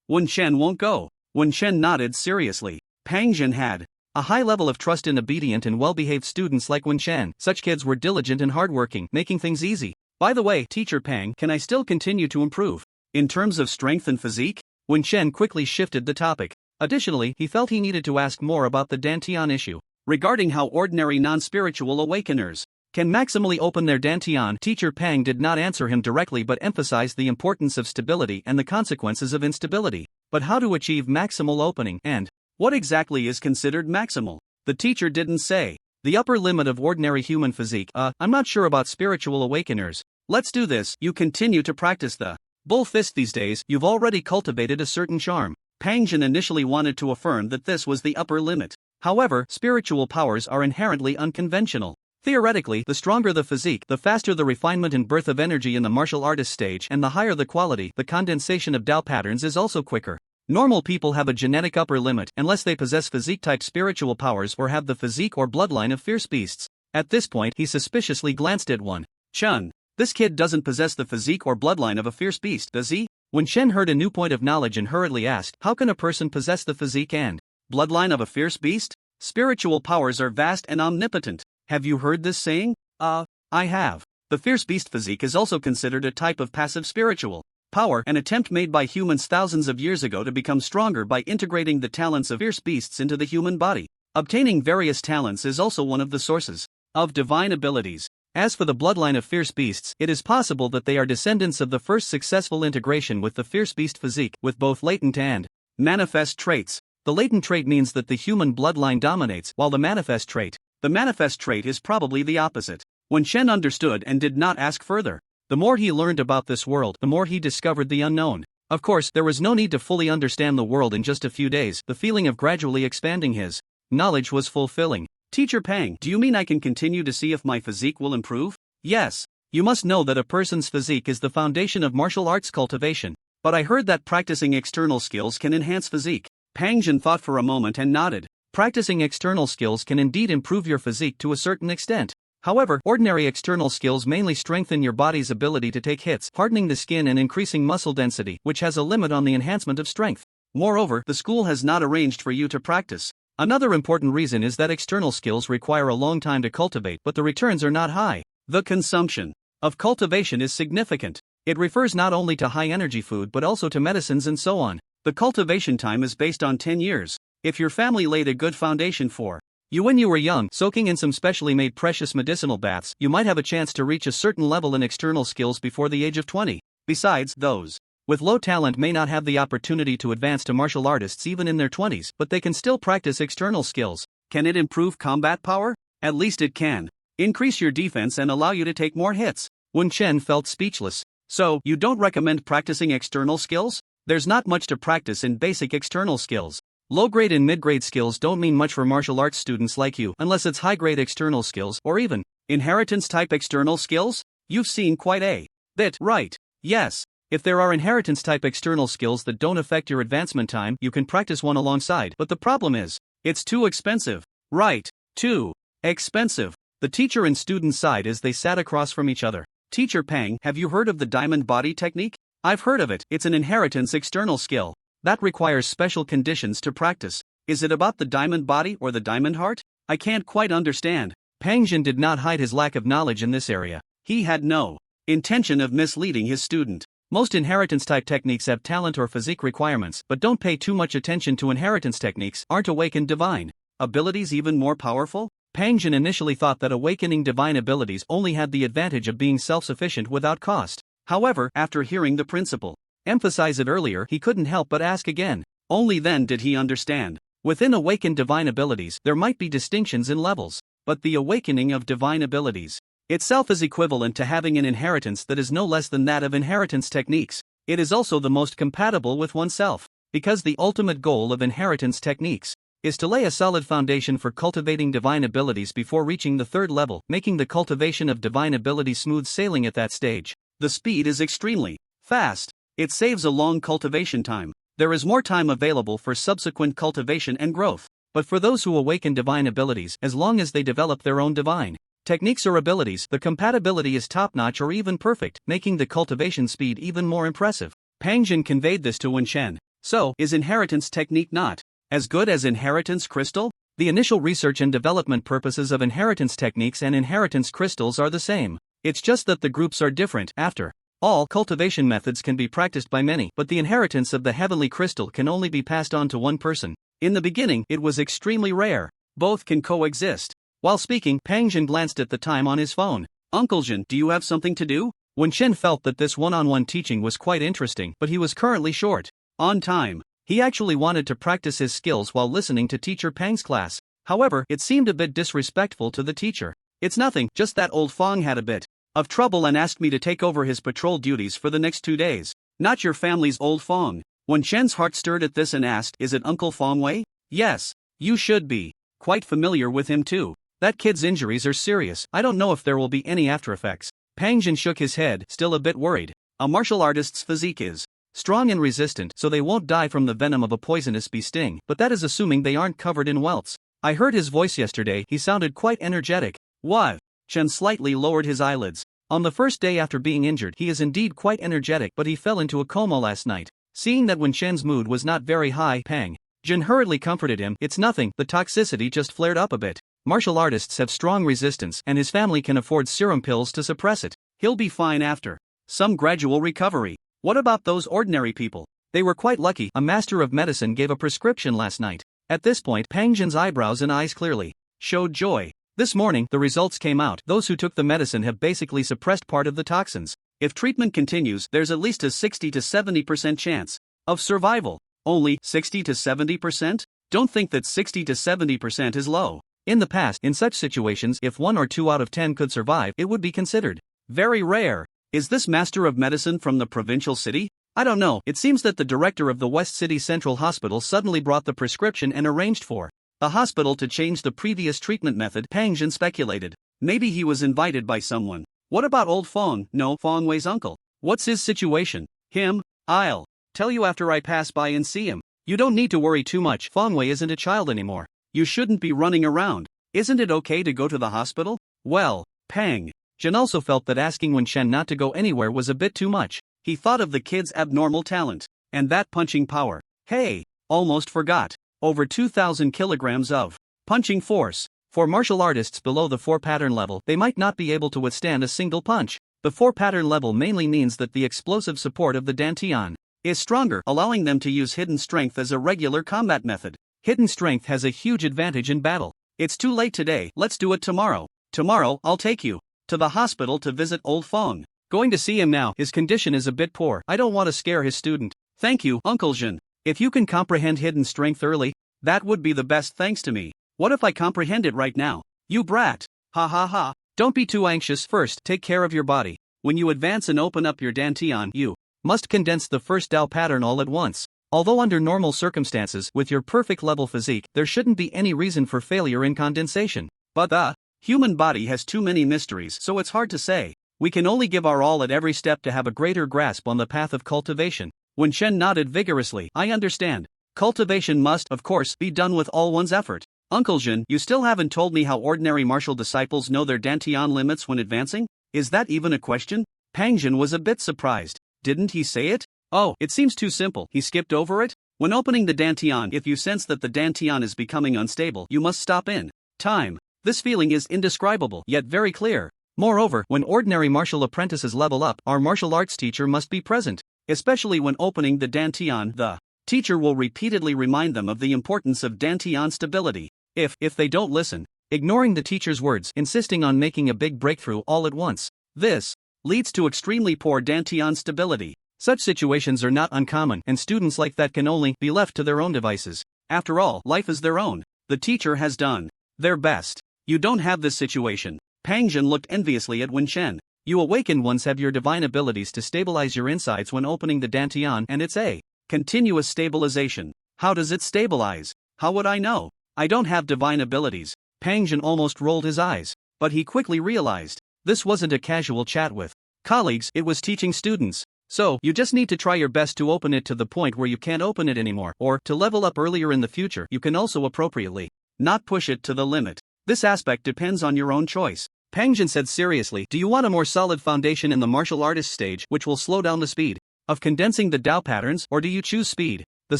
Wen Shen won't go. Wen Shen nodded seriously. Pang Zhen had a high level of trust in obedient and well-behaved students like Wen Shen. Such kids were diligent and hardworking, making things easy. By the way, Teacher Pang, can I still continue to improve in terms of strength and physique? Wen Shen quickly shifted the topic. Additionally, he felt he needed to ask more about the Dantian issue, regarding how ordinary non-spiritual awakeners can maximally open their Dantian. Teacher Pang did not answer him directly but emphasized the importance of stability and the consequences of instability. But how to achieve maximal opening and what exactly is considered maximal? The teacher didn't say. The upper limit of ordinary human physique. I'm not sure about spiritual awakeners. Let's do this. You continue to practice the bull fist these days. You've already cultivated a certain charm. Pang Zhen initially wanted to affirm that this was the upper limit. However, spiritual powers are inherently unconventional. Theoretically, the stronger the physique, the faster the refinement and birth of energy in the martial artist stage, and the higher the quality, the condensation of Dao patterns is also quicker. Normal people have a genetic upper limit unless they possess physique-type spiritual powers or have the physique or bloodline of fierce beasts. At this point, he suspiciously glanced at Wen Shen. This kid doesn't possess the physique or bloodline of a fierce beast, does he? Wen Shen heard a new point of knowledge and hurriedly asked, how can a person possess the physique and bloodline of a fierce beast? Spiritual powers are vast and omnipotent. Have you heard this saying? I have. The fierce beast physique is also considered a type of passive spiritual power, an attempt made by humans thousands of years ago to become stronger by integrating the talents of fierce beasts into the human body. Obtaining various talents is also one of the sources of divine abilities. As for the bloodline of fierce beasts, it is possible that they are descendants of the first successful integration with the fierce beast physique, with both latent and manifest traits. The latent trait means that the human bloodline dominates, while the manifest trait is probably the opposite. Wen Shen understood and did not ask further. The more he learned about this world, the more he discovered the unknown. Of course, there was no need to fully understand the world in just a few days. The feeling of gradually expanding his knowledge was fulfilling. Teacher Pang, do you mean I can continue to see if my physique will improve? Yes. You must know that a person's physique is the foundation of martial arts cultivation. But I heard that practicing external skills can enhance physique. Pang Zhen thought for a moment and nodded. Practicing external skills can indeed improve your physique to a certain extent. However, ordinary external skills mainly strengthen your body's ability to take hits, hardening the skin and increasing muscle density, which has a limit on the enhancement of strength. Moreover, the school has not arranged for you to practice. Another important reason is that external skills require a long time to cultivate, but the returns are not high. The consumption of cultivation is significant. It refers not only to high-energy food but also to medicines and so on. The cultivation time is based on 10 years. If your family laid a good foundation for you when you were young, soaking in some specially made precious medicinal baths, you might have a chance to reach a certain level in external skills before the age of 20. Besides, those with low talent may not have the opportunity to advance to martial artists even in their 20s, but they can still practice external skills. Can it improve combat power? At least it can increase your defense and allow you to take more hits. Wen Shen felt speechless. So, you don't recommend practicing external skills? There's not much to practice in basic external skills. Low-grade and mid-grade skills don't mean much for martial arts students like you unless it's high-grade external skills or even inheritance-type external skills. You've seen quite a bit, right? Yes. If there are inheritance-type external skills that don't affect your advancement time, you can practice one alongside. But the problem is, it's too expensive. Right. Too expensive. The teacher and student sighed as they sat across from each other. Teacher Pang, have you heard of the diamond body technique? I've heard of it. It's an inheritance external skill that requires special conditions to practice. Is it about the diamond body or the diamond heart? I can't quite understand. Pang Zhen did not hide his lack of knowledge in this area. He had no intention of misleading his student. Most inheritance-type techniques have talent or physique requirements, but don't pay too much attention to inheritance techniques. Aren't awakened divine abilities even more powerful? Pang Zhen initially thought that awakening divine abilities only had the advantage of being self-sufficient without cost. However, after hearing the principal emphasize it earlier, he couldn't help but ask again. Only then did he understand. Within awakened divine abilities, there might be distinctions in levels. but the awakening of divine abilities. Itself is equivalent to having an inheritance that is no less than that of inheritance techniques. It is also the most compatible with oneself, because the ultimate goal of inheritance techniques is to lay a solid foundation for cultivating divine abilities before reaching the third level, making the cultivation of divine ability smooth sailing at that stage. The speed is extremely fast. It saves a long cultivation time. There is more time available for subsequent cultivation and growth. But for those who awaken divine abilities, as long as they develop their own divine techniques or abilities, the compatibility is top-notch or even perfect, making the cultivation speed even more impressive. Pang Jin conveyed this to Wen Shen. So, is inheritance technique not as good as inheritance crystal? The initial research and development purposes of inheritance techniques and inheritance crystals are the same. It's just that the groups are different. After all, cultivation methods can be practiced by many, but the inheritance of the heavenly crystal can only be passed on to one person. In the beginning, it was extremely rare. Both can coexist. While speaking, Pang Jin glanced at the time on his phone. Uncle Jin, do you have something to do? Wen Shen felt that this one-on-one teaching was quite interesting, but he was currently short on time. He actually wanted to practice his skills while listening to teacher Pang's class. However, it seemed a bit disrespectful to the teacher. It's nothing, just that old Fong had a bit of trouble and asked me to take over his patrol duties for the next 2 days. Not your family's old Fong. Wen Shen's heart stirred at this and asked, is it Uncle Fong Wei? Yes. You should be quite familiar with him too. That kid's injuries are serious. I don't know if there will be any after effects. Pang Jin shook his head, still a bit worried. A martial artist's physique is strong and resistant, so they won't die from the venom of a poisonous bee sting, but that is assuming they aren't covered in welts. I heard his voice yesterday, he sounded quite energetic. What? Chen slightly lowered his eyelids. On the first day after being injured, he is indeed quite energetic, but he fell into a coma last night. Seeing that Wen Shen's mood was not very high, Pang Jin hurriedly comforted him. It's nothing, the toxicity just flared up a bit. Martial artists have strong resistance, and his family can afford serum pills to suppress it. He'll be fine after some gradual recovery. What about those ordinary people? They were quite lucky. A master of medicine gave a prescription last night. At this point, Pang Jin's eyebrows and eyes clearly showed joy. This morning, the results came out. Those who took the medicine have basically suppressed part of the toxins. If treatment continues, there's at least a 60 to 70% chance of survival. Only 60 to 70%? Don't think that 60 to 70% is low. In the past, in such situations, if 1 or 2 out of 10 could survive, it would be considered very rare. Is this master of medicine from the provincial city? I don't know. It seems that the director of the West City Central Hospital suddenly brought the prescription and arranged for the hospital to change the previous treatment method. Pang Jin speculated. Maybe he was invited by someone. What about old Fong? No, Fong Wei's uncle. What's his situation? Him? I'll tell you after I pass by and see him. You don't need to worry too much. Fong Wei isn't a child anymore. You shouldn't be running around. Isn't it okay to go to the hospital? Well, Pang Jin also felt that asking Wen Shen not to go anywhere was a bit too much. He thought of the kid's abnormal talent and that punching power. Hey, almost forgot. Over 2,000 kilograms of punching force. For martial artists below the 4 pattern level, they might not be able to withstand a single punch. The 4 pattern level mainly means that the explosive support of the dantian is stronger, allowing them to use hidden strength as a regular combat method. Hidden strength has a huge advantage in battle. It's too late today, let's do it tomorrow. Tomorrow, I'll take you to the hospital to visit old Fong. Going to see him now, his condition is a bit poor. I don't want to scare his student. Thank you, Uncle Jin. If you can comprehend hidden strength early, that would be the best thanks to me. What if I comprehend it right now? You brat. Ha ha ha. Don't be too anxious. First, take care of your body. When you advance and open up your dantian, you must condense the first Dao pattern all at once. Although under normal circumstances, with your perfect level physique, there shouldn't be any reason for failure in condensation. But the human body has too many mysteries, so it's hard to say. We can only give our all at every step to have a greater grasp on the path of cultivation. Wen Shen nodded vigorously. I understand. Cultivation must, of course, be done with all one's effort. Uncle Jin, you still haven't told me how ordinary martial disciples know their dantian limits when advancing? Is that even a question? Pang Jin was a bit surprised. Didn't he say it? Oh, it seems too simple. He skipped over it? When opening the dantian, if you sense that the dantian is becoming unstable, you must stop in time. This feeling is indescribable, yet very clear. Moreover, when ordinary martial apprentices level up, our martial arts teacher must be present. Especially when opening the dantian, the teacher will repeatedly remind them of the importance of dantian stability. If they don't listen, ignoring the teacher's words, insisting on making a big breakthrough all at once, this leads to extremely poor dantian stability. Such situations are not uncommon, and students like that can only be left to their own devices. After all, life is their own. The teacher has done their best. You don't have this situation. Pang Jin looked enviously at Wen Chen. You awakened ones have your divine abilities to stabilize your insides when opening the dantian, and it's a continuous stabilization. How does it stabilize? How would I know? I don't have divine abilities. Pang Jin almost rolled his eyes, but he quickly realized this wasn't a casual chat with colleagues, it was teaching students. So, you just need to try your best to open it to the point where you can't open it anymore, or, to level up earlier in the future, you can also appropriately not push it to the limit. This aspect depends on your own choice. Pang Jin said seriously, do you want a more solid foundation in the martial artist stage which will slow down the speed of condensing the Dao patterns, or do you choose speed? The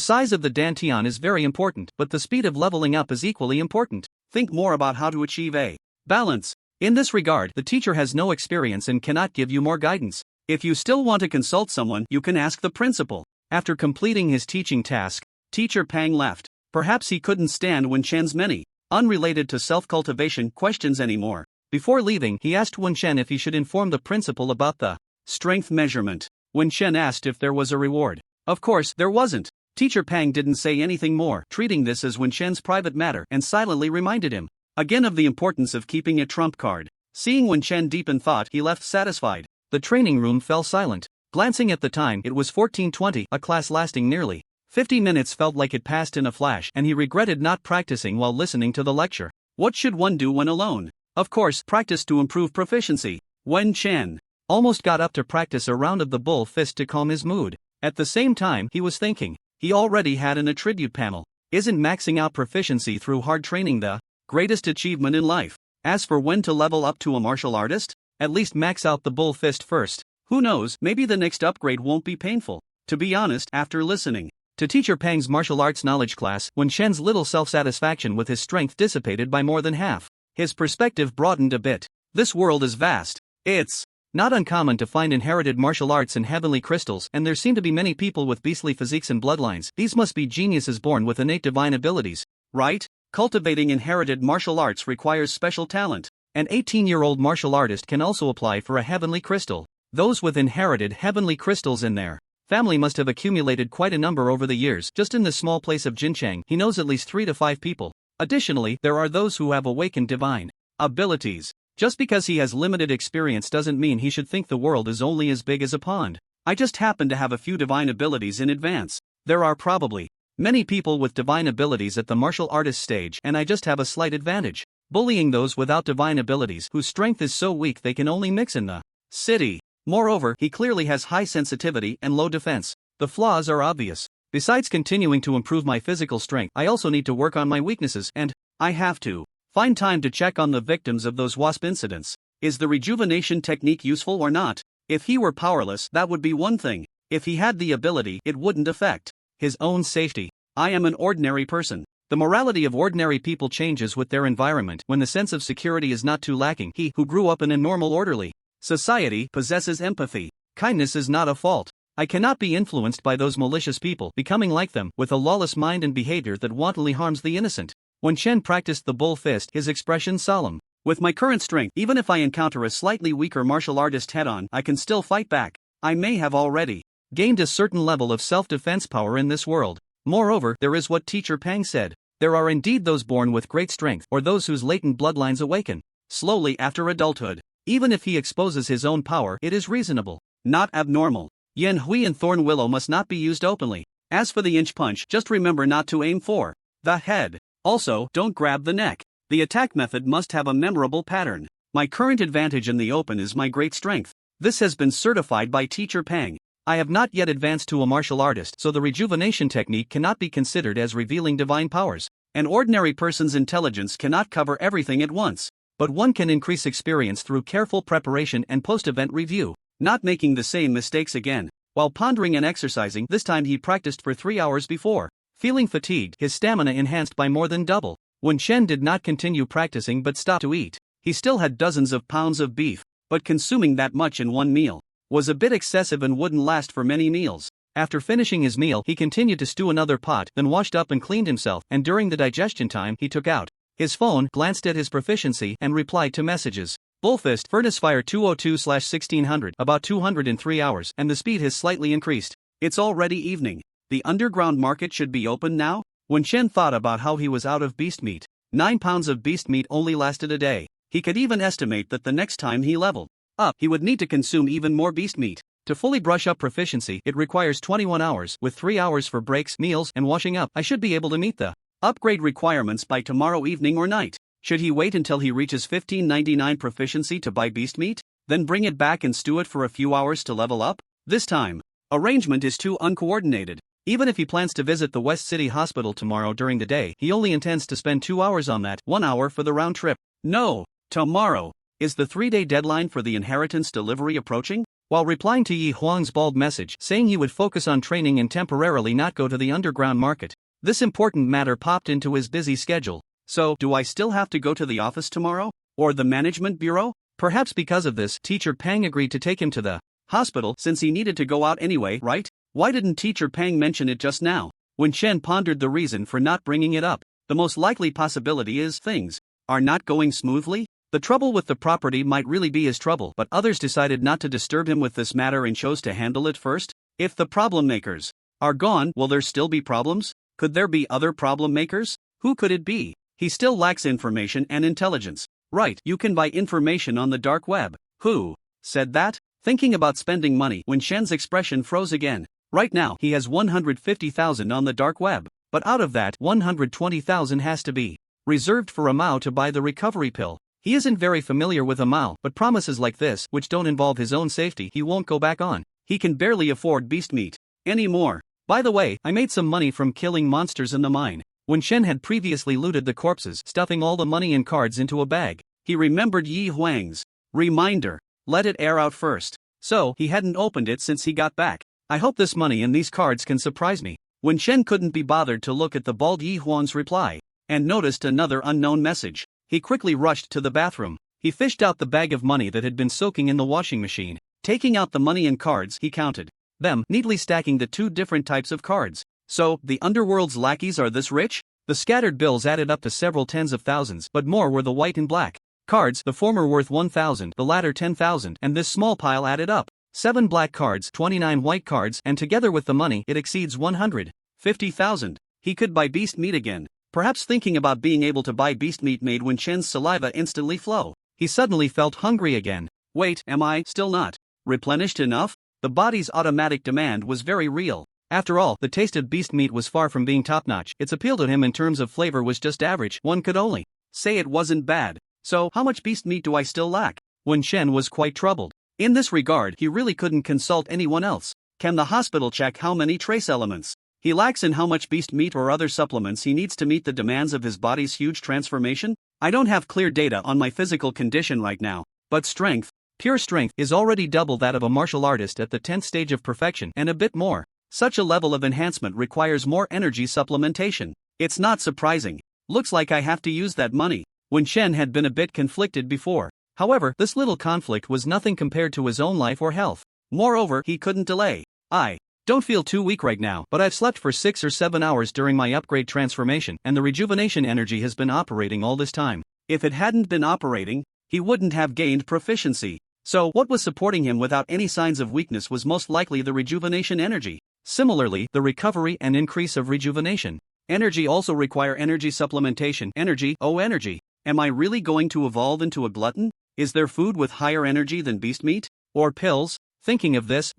size of the dantian is very important, but the speed of leveling up is equally important. Think more about how to achieve a balance. In this regard, the teacher has no experience and cannot give you more guidance. If you still want to consult someone, you can ask the principal. After completing his teaching task, Teacher Pang left. Perhaps he couldn't stand Wen Chen's many, unrelated to self-cultivation questions anymore. Before leaving, he asked Wen Chen if he should inform the principal about the strength measurement. Wen Chen asked if there was a reward. Of course, there wasn't. Teacher Pang didn't say anything more, treating this as Wen Chen's private matter, and silently reminded him again of the importance of keeping a trump card. Seeing Wen Chen deep in thought, he left satisfied. The training room fell silent. Glancing at the time, it was 14:20, a class lasting nearly 50 minutes felt like it passed in a flash, and he regretted not practicing while listening to the lecture. What should one do when alone? Of course, practice to improve proficiency. Wen Chen almost got up to practice a round of the bull fist to calm his mood. At the same time, he was thinking, he already had an attribute panel. Isn't maxing out proficiency through hard training the greatest achievement in life? As for when to level up to a martial artist, at least max out the bull fist first. Who knows, maybe the next upgrade won't be painful. To be honest, after listening to Teacher Pang's martial arts knowledge class, Wen Chen's little self-satisfaction with his strength dissipated by more than half. His perspective broadened a bit. This world is vast. It's not uncommon to find inherited martial arts and heavenly crystals, and there seem to be many people with beastly physiques and bloodlines. These must be geniuses born with innate divine abilities, right? Cultivating inherited martial arts requires special talent. An 18-year-old martial artist can also apply for a heavenly crystal. Those with inherited heavenly crystals in their family must have accumulated quite a number over the years. Just in this small place of Jinchang, he knows at least 3 to 5 people. Additionally, there are those who have awakened divine abilities. Just because he has limited experience doesn't mean he should think the world is only as big as a pond. I just happen to have a few divine abilities in advance. There are probably many people with divine abilities at the martial artist stage, and I just have a slight advantage, bullying those without divine abilities whose strength is so weak they can only mix in the city. Moreover, he clearly has high sensitivity and low defense. The flaws are obvious. Besides continuing to improve my physical strength, I also need to work on my weaknesses, and I have to find time to check on the victims of those WASP incidents. Is the rejuvenation technique useful or not? If he were powerless, that would be one thing. If he had the ability, it wouldn't affect his own safety. I am an ordinary person. The morality of ordinary people changes with their environment. When the sense of security is not too lacking, he who grew up in a normal orderly society possesses empathy. Kindness is not a fault. I cannot be influenced by those malicious people, becoming like them, with a lawless mind and behavior that wantonly harms the innocent. When Chen practiced the bull fist, his expression solemn. With my current strength, even if I encounter a slightly weaker martial artist head-on, I can still fight back. I may have already gained a certain level of self-defense power in this world. Moreover, there is what Teacher Pang said. There are indeed those born with great strength, or those whose latent bloodlines awaken slowly after adulthood. Even if he exposes his own power, it is reasonable, not abnormal. Yen Hui and Thorn Willow must not be used openly. As for the inch punch, just remember not to aim for the head. Also, don't grab the neck. The attack method must have a memorable pattern. My current advantage in the open is my great strength. This has been certified by Teacher Pang. I have not yet advanced to a martial artist, so the rejuvenation technique cannot be considered as revealing divine powers. An ordinary person's intelligence cannot cover everything at once, but one can increase experience through careful preparation and post-event review, not making the same mistakes again. While pondering and exercising, this time he practiced for 3 hours before feeling fatigued, his stamina enhanced by more than double. When Chen did not continue practicing but stopped to eat, he still had dozens of pounds of beef, but consuming that much in one meal was a bit excessive and wouldn't last for many meals. After finishing his meal, he continued to stew another pot, then washed up and cleaned himself, and during the digestion time, he took out his phone, glanced at his proficiency, and replied to messages. Bullfist, Furnace Fire 202/1600, about 203 hours, and the speed has slightly increased. It's already evening. The underground market should be open now? When Chen thought about how he was out of beast meat, 9 pounds of beast meat only lasted a day. He could even estimate that the next time he leveled up, he would need to consume even more beast meat. To fully brush up proficiency, it requires 21 hours, with 3 hours for breaks, meals, and washing up. I should be able to meet the upgrade requirements by tomorrow evening or night. Should he wait until he reaches 1599 proficiency to buy beast meat, then bring it back and stew it for a few hours to level up? This time, arrangement is too uncoordinated. Even if he plans to visit the West City Hospital tomorrow during the day, he only intends to spend 2 hours on that, 1 hour for the round trip. No, tomorrow. Is the 3-day deadline for the inheritance delivery approaching? While replying to Yi Huang's bald message saying he would focus on training and temporarily not go to the underground market, this important matter popped into his busy schedule. So, do I still have to go to the office tomorrow? Or the management bureau? Perhaps because of this, Teacher Pang agreed to take him to the hospital since he needed to go out anyway, right? Why didn't Teacher Pang mention it just now? When Shen pondered the reason for not bringing it up, the most likely possibility is things are not going smoothly. The trouble with the property might really be his trouble, but others decided not to disturb him with this matter and chose to handle it first. If the problem makers are gone, will there still be problems? Could there be other problem makers? Who could it be? He still lacks information and intelligence. Right, you can buy information on the dark web. Who said that? Thinking about spending money when Shen's expression froze again. Right now, he has 150,000 on the dark web, but out of that, 120,000 has to be reserved for Amao to buy the recovery pill. He isn't very familiar with Amao, but promises like this, which don't involve his own safety, he won't go back on. He can barely afford beast meat anymore. By the way, I made some money from killing monsters in the mine. When Shen had previously looted the corpses, stuffing all the money and cards into a bag, he remembered Yi Huang's reminder. Let it air out first. So, he hadn't opened it since he got back. I hope this money and these cards can surprise me. When Shen couldn't be bothered to look at the bald Yi Huang's reply, and noticed another unknown message, he quickly rushed to the bathroom. He fished out the bag of money that had been soaking in the washing machine. Taking out the money and cards, he counted them, neatly stacking the 2 different types of cards. So, the underworld's lackeys are this rich? The scattered bills added up to several tens of thousands, but more were the white and black cards, the former worth 1,000, the latter 10,000, and this small pile added up. 7 black cards, 29 white cards, and together with the money, it exceeds 150,000. He could buy beast meat again. Perhaps thinking about being able to buy beast meat made Wen Chen's saliva instantly flow. He suddenly felt hungry again. Wait, am I still not replenished enough? The body's automatic demand was very real. After all, the taste of beast meat was far from being top-notch. Its appeal to him in terms of flavor was just average. One could only say it wasn't bad. So, how much beast meat do I still lack? Wen Chen was quite troubled. In this regard, he really couldn't consult anyone else. Can the hospital check how many trace elements he lacks and how much beast meat or other supplements he needs to meet the demands of his body's huge transformation? I don't have clear data on my physical condition right now, but strength, pure strength, is already double that of a martial artist at the 10th stage of perfection and a bit more. Such a level of enhancement requires more energy supplementation. It's not surprising. Looks like I have to use that money. Wen Chen had been a bit conflicted before. However, this little conflict was nothing compared to his own life or health. Moreover, he couldn't delay. I don't feel too weak right now, but I've slept for 6 or 7 hours during my upgrade transformation, and the rejuvenation energy has been operating all this time. If it hadn't been operating, he wouldn't have gained proficiency. So, what was supporting him without any signs of weakness was most likely the rejuvenation energy. Similarly, the recovery and increase of rejuvenation energy also require energy supplementation. Energy, oh energy. Am I really going to evolve into a glutton? Is there food with higher energy than beast meat? Or pills? Thinking of this,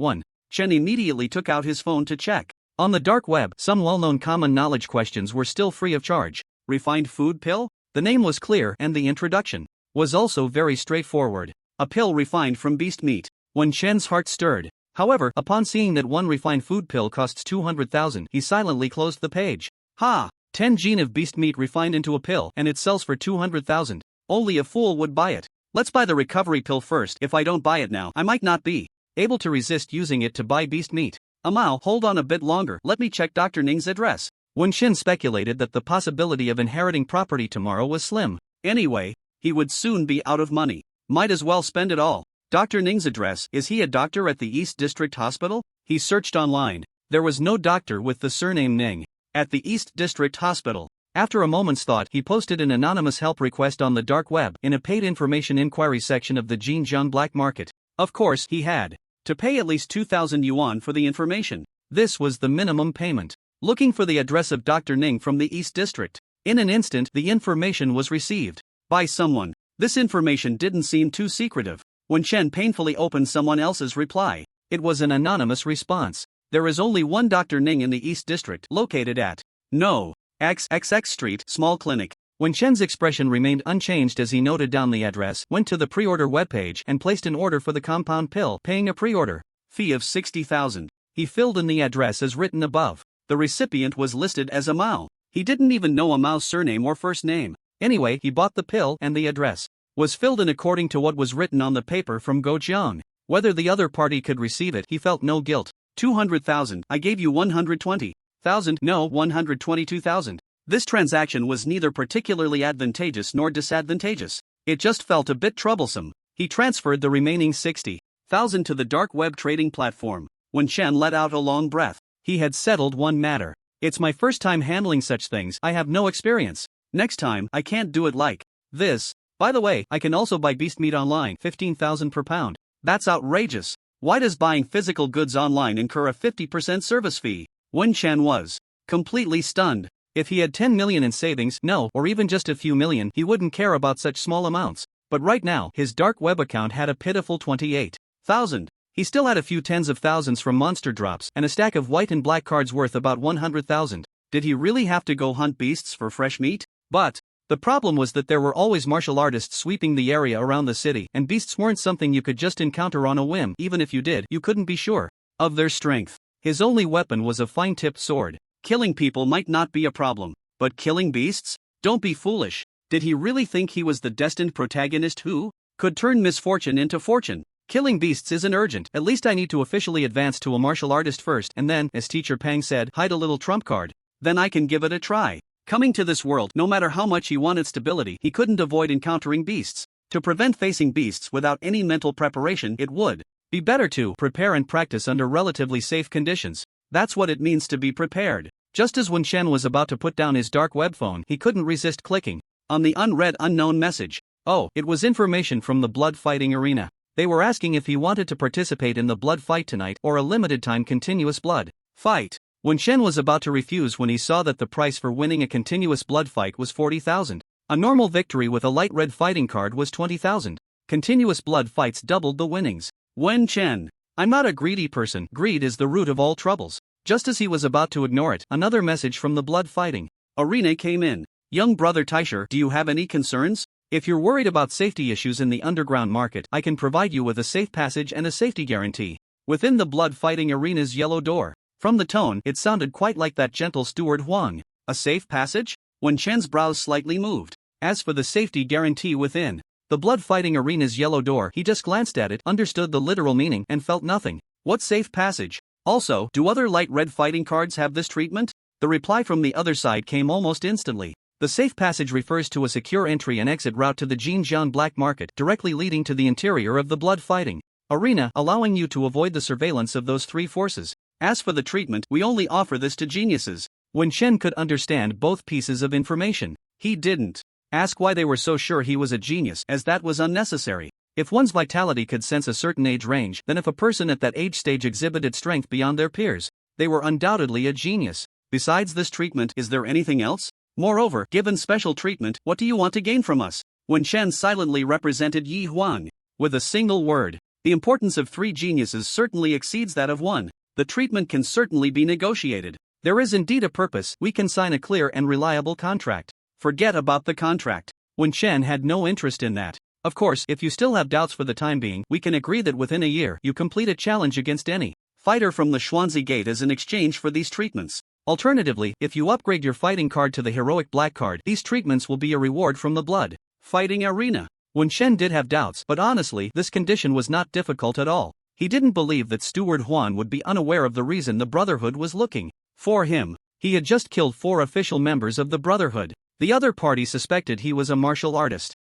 Chen immediately took out his phone to check. On the dark web, some well-known common knowledge questions were still free of charge. Refined food pill? The name was clear and the introduction was also very straightforward. A pill refined from beast meat. Wen Chen's heart stirred. However, upon seeing that one refined food pill costs 200,000, he silently closed the page. Ha! 10 gene of beast meat refined into a pill, and it sells for 200,000. Only a fool would buy it. Let's buy the recovery pill first. If I don't buy it now, I might not be able to resist using it to buy beast meat. Amao, hold on a bit longer. Let me check Dr. Ning's address. Wen Chen speculated that the possibility of inheriting property tomorrow was slim. Anyway, he would soon be out of money. Might as well spend it all. Dr. Ning's address, is he a doctor at the East District Hospital? He searched online. There was no doctor with the surname Ning at the East District Hospital. After a moment's thought, he posted an anonymous help request on the dark web in a paid information inquiry section of the Jinjiang black market. Of course, he had to pay at least 2,000 yuan for the information. This was the minimum payment. Looking for the address of Dr. Ning from the East District. In an instant, the information was received by someone. This information didn't seem too secretive. When Chen painfully opened someone else's reply, it was an anonymous response. There is only one Dr. Ning in the East District, located at No. XXX Street, small clinic. When Chen's expression remained unchanged as he noted down the address, went to the pre-order webpage and placed an order for the compound pill, paying a pre-order fee of 60,000. He filled in the address as written above. The recipient was listed as a Mao. He didn't even know a Mao's surname or first name. Anyway, he bought the pill and the address was filled in according to what was written on the paper from Go Jiang. Whether the other party could receive it, he felt no guilt. 200,000. I gave you 120,000. No, 122,000. This transaction was neither particularly advantageous nor disadvantageous. It just felt a bit troublesome. He transferred the remaining 60,000 to the dark web trading platform. When Chen let out a long breath, he had settled one matter. It's my first time handling such things. I have no experience. Next time, I can't do it like this. By the way, I can also buy beast meat online, 15,000 per pound. That's outrageous. Why does buying physical goods online incur a 50% service fee? Wen Chen was completely stunned. If he had 10 million in savings, no, or even just a few million, he wouldn't care about such small amounts. But right now, his dark web account had a pitiful 28,000. He still had a few tens of thousands from monster drops and a stack of white and black cards worth about 100,000. Did he really have to go hunt beasts for fresh meat? But the problem was that there were always martial artists sweeping the area around the city, and beasts weren't something you could just encounter on a whim. Even if you did, you couldn't be sure of their strength. His only weapon was a fine-tipped sword. Killing people might not be a problem, but killing beasts? Don't be foolish. Did he really think he was the destined protagonist who could turn misfortune into fortune? Killing beasts isn't urgent. At least I need to officially advance to a martial artist first, and then, as Teacher Pang said, hide a little trump card. Then I can give it a try. Coming to this world, no matter how much he wanted stability, he couldn't avoid encountering beasts. To prevent facing beasts without any mental preparation, it would be better to prepare and practice under relatively safe conditions. That's what it means to be prepared. Just as when Shen was about to put down his dark web phone, he couldn't resist clicking on the unread unknown message. Oh, it was information from the blood fighting arena. They were asking if he wanted to participate in the blood fight tonight or a limited time continuous blood fight. When Shen was about to refuse when he saw that the price for winning a continuous blood fight was 40,000. A normal victory with a light red fighting card was 20,000. Continuous blood fights doubled the winnings. Wen Chen. I'm not a greedy person. Greed is the root of all troubles. Just as he was about to ignore it, another message from the blood fighting arena came in. Young brother Taisher, do you have any concerns? If you're worried about safety issues in the underground market, I can provide you with a safe passage and a safety guarantee within the blood fighting arena's yellow door. From the tone, it sounded quite like that gentle steward Huang. A safe passage? When Chen's brows slightly moved. As for the safety guarantee within the blood fighting arena's yellow door, he just glanced at it, understood the literal meaning, and felt nothing. What safe passage? Also, do other light red fighting cards have this treatment? The reply from the other side came almost instantly. The safe passage refers to a secure entry and exit route to the Jinjiang black market, directly leading to the interior of the blood fighting arena, allowing you to avoid the surveillance of those three forces. As for the treatment, we only offer this to geniuses. When Shen could understand both pieces of information, he didn't ask why they were so sure he was a genius, as that was unnecessary. If one's vitality could sense a certain age range, then if a person at that age stage exhibited strength beyond their peers, they were undoubtedly a genius. Besides this treatment, is there anything else? Moreover, given special treatment, what do you want to gain from us? When Chen silently represented Yi Huang with a single word. The importance of three geniuses certainly exceeds that of one. The treatment can certainly be negotiated. There is indeed a purpose. We can sign a clear and reliable contract. Forget about the contract. When Chen had no interest in that. Of course, if you still have doubts for the time being, we can agree that within a year you complete a challenge against any fighter from the Xuanzi Gate as an exchange for these treatments. Alternatively, if you upgrade your fighting card to the heroic black card, these treatments will be a reward from the blood fighting arena. When Shen did have doubts, but honestly, this condition was not difficult at all. He didn't believe that Steward Huan would be unaware of the reason the Brotherhood was looking for him. He had just killed 4 official members of the Brotherhood. The other party suspected he was a martial artist.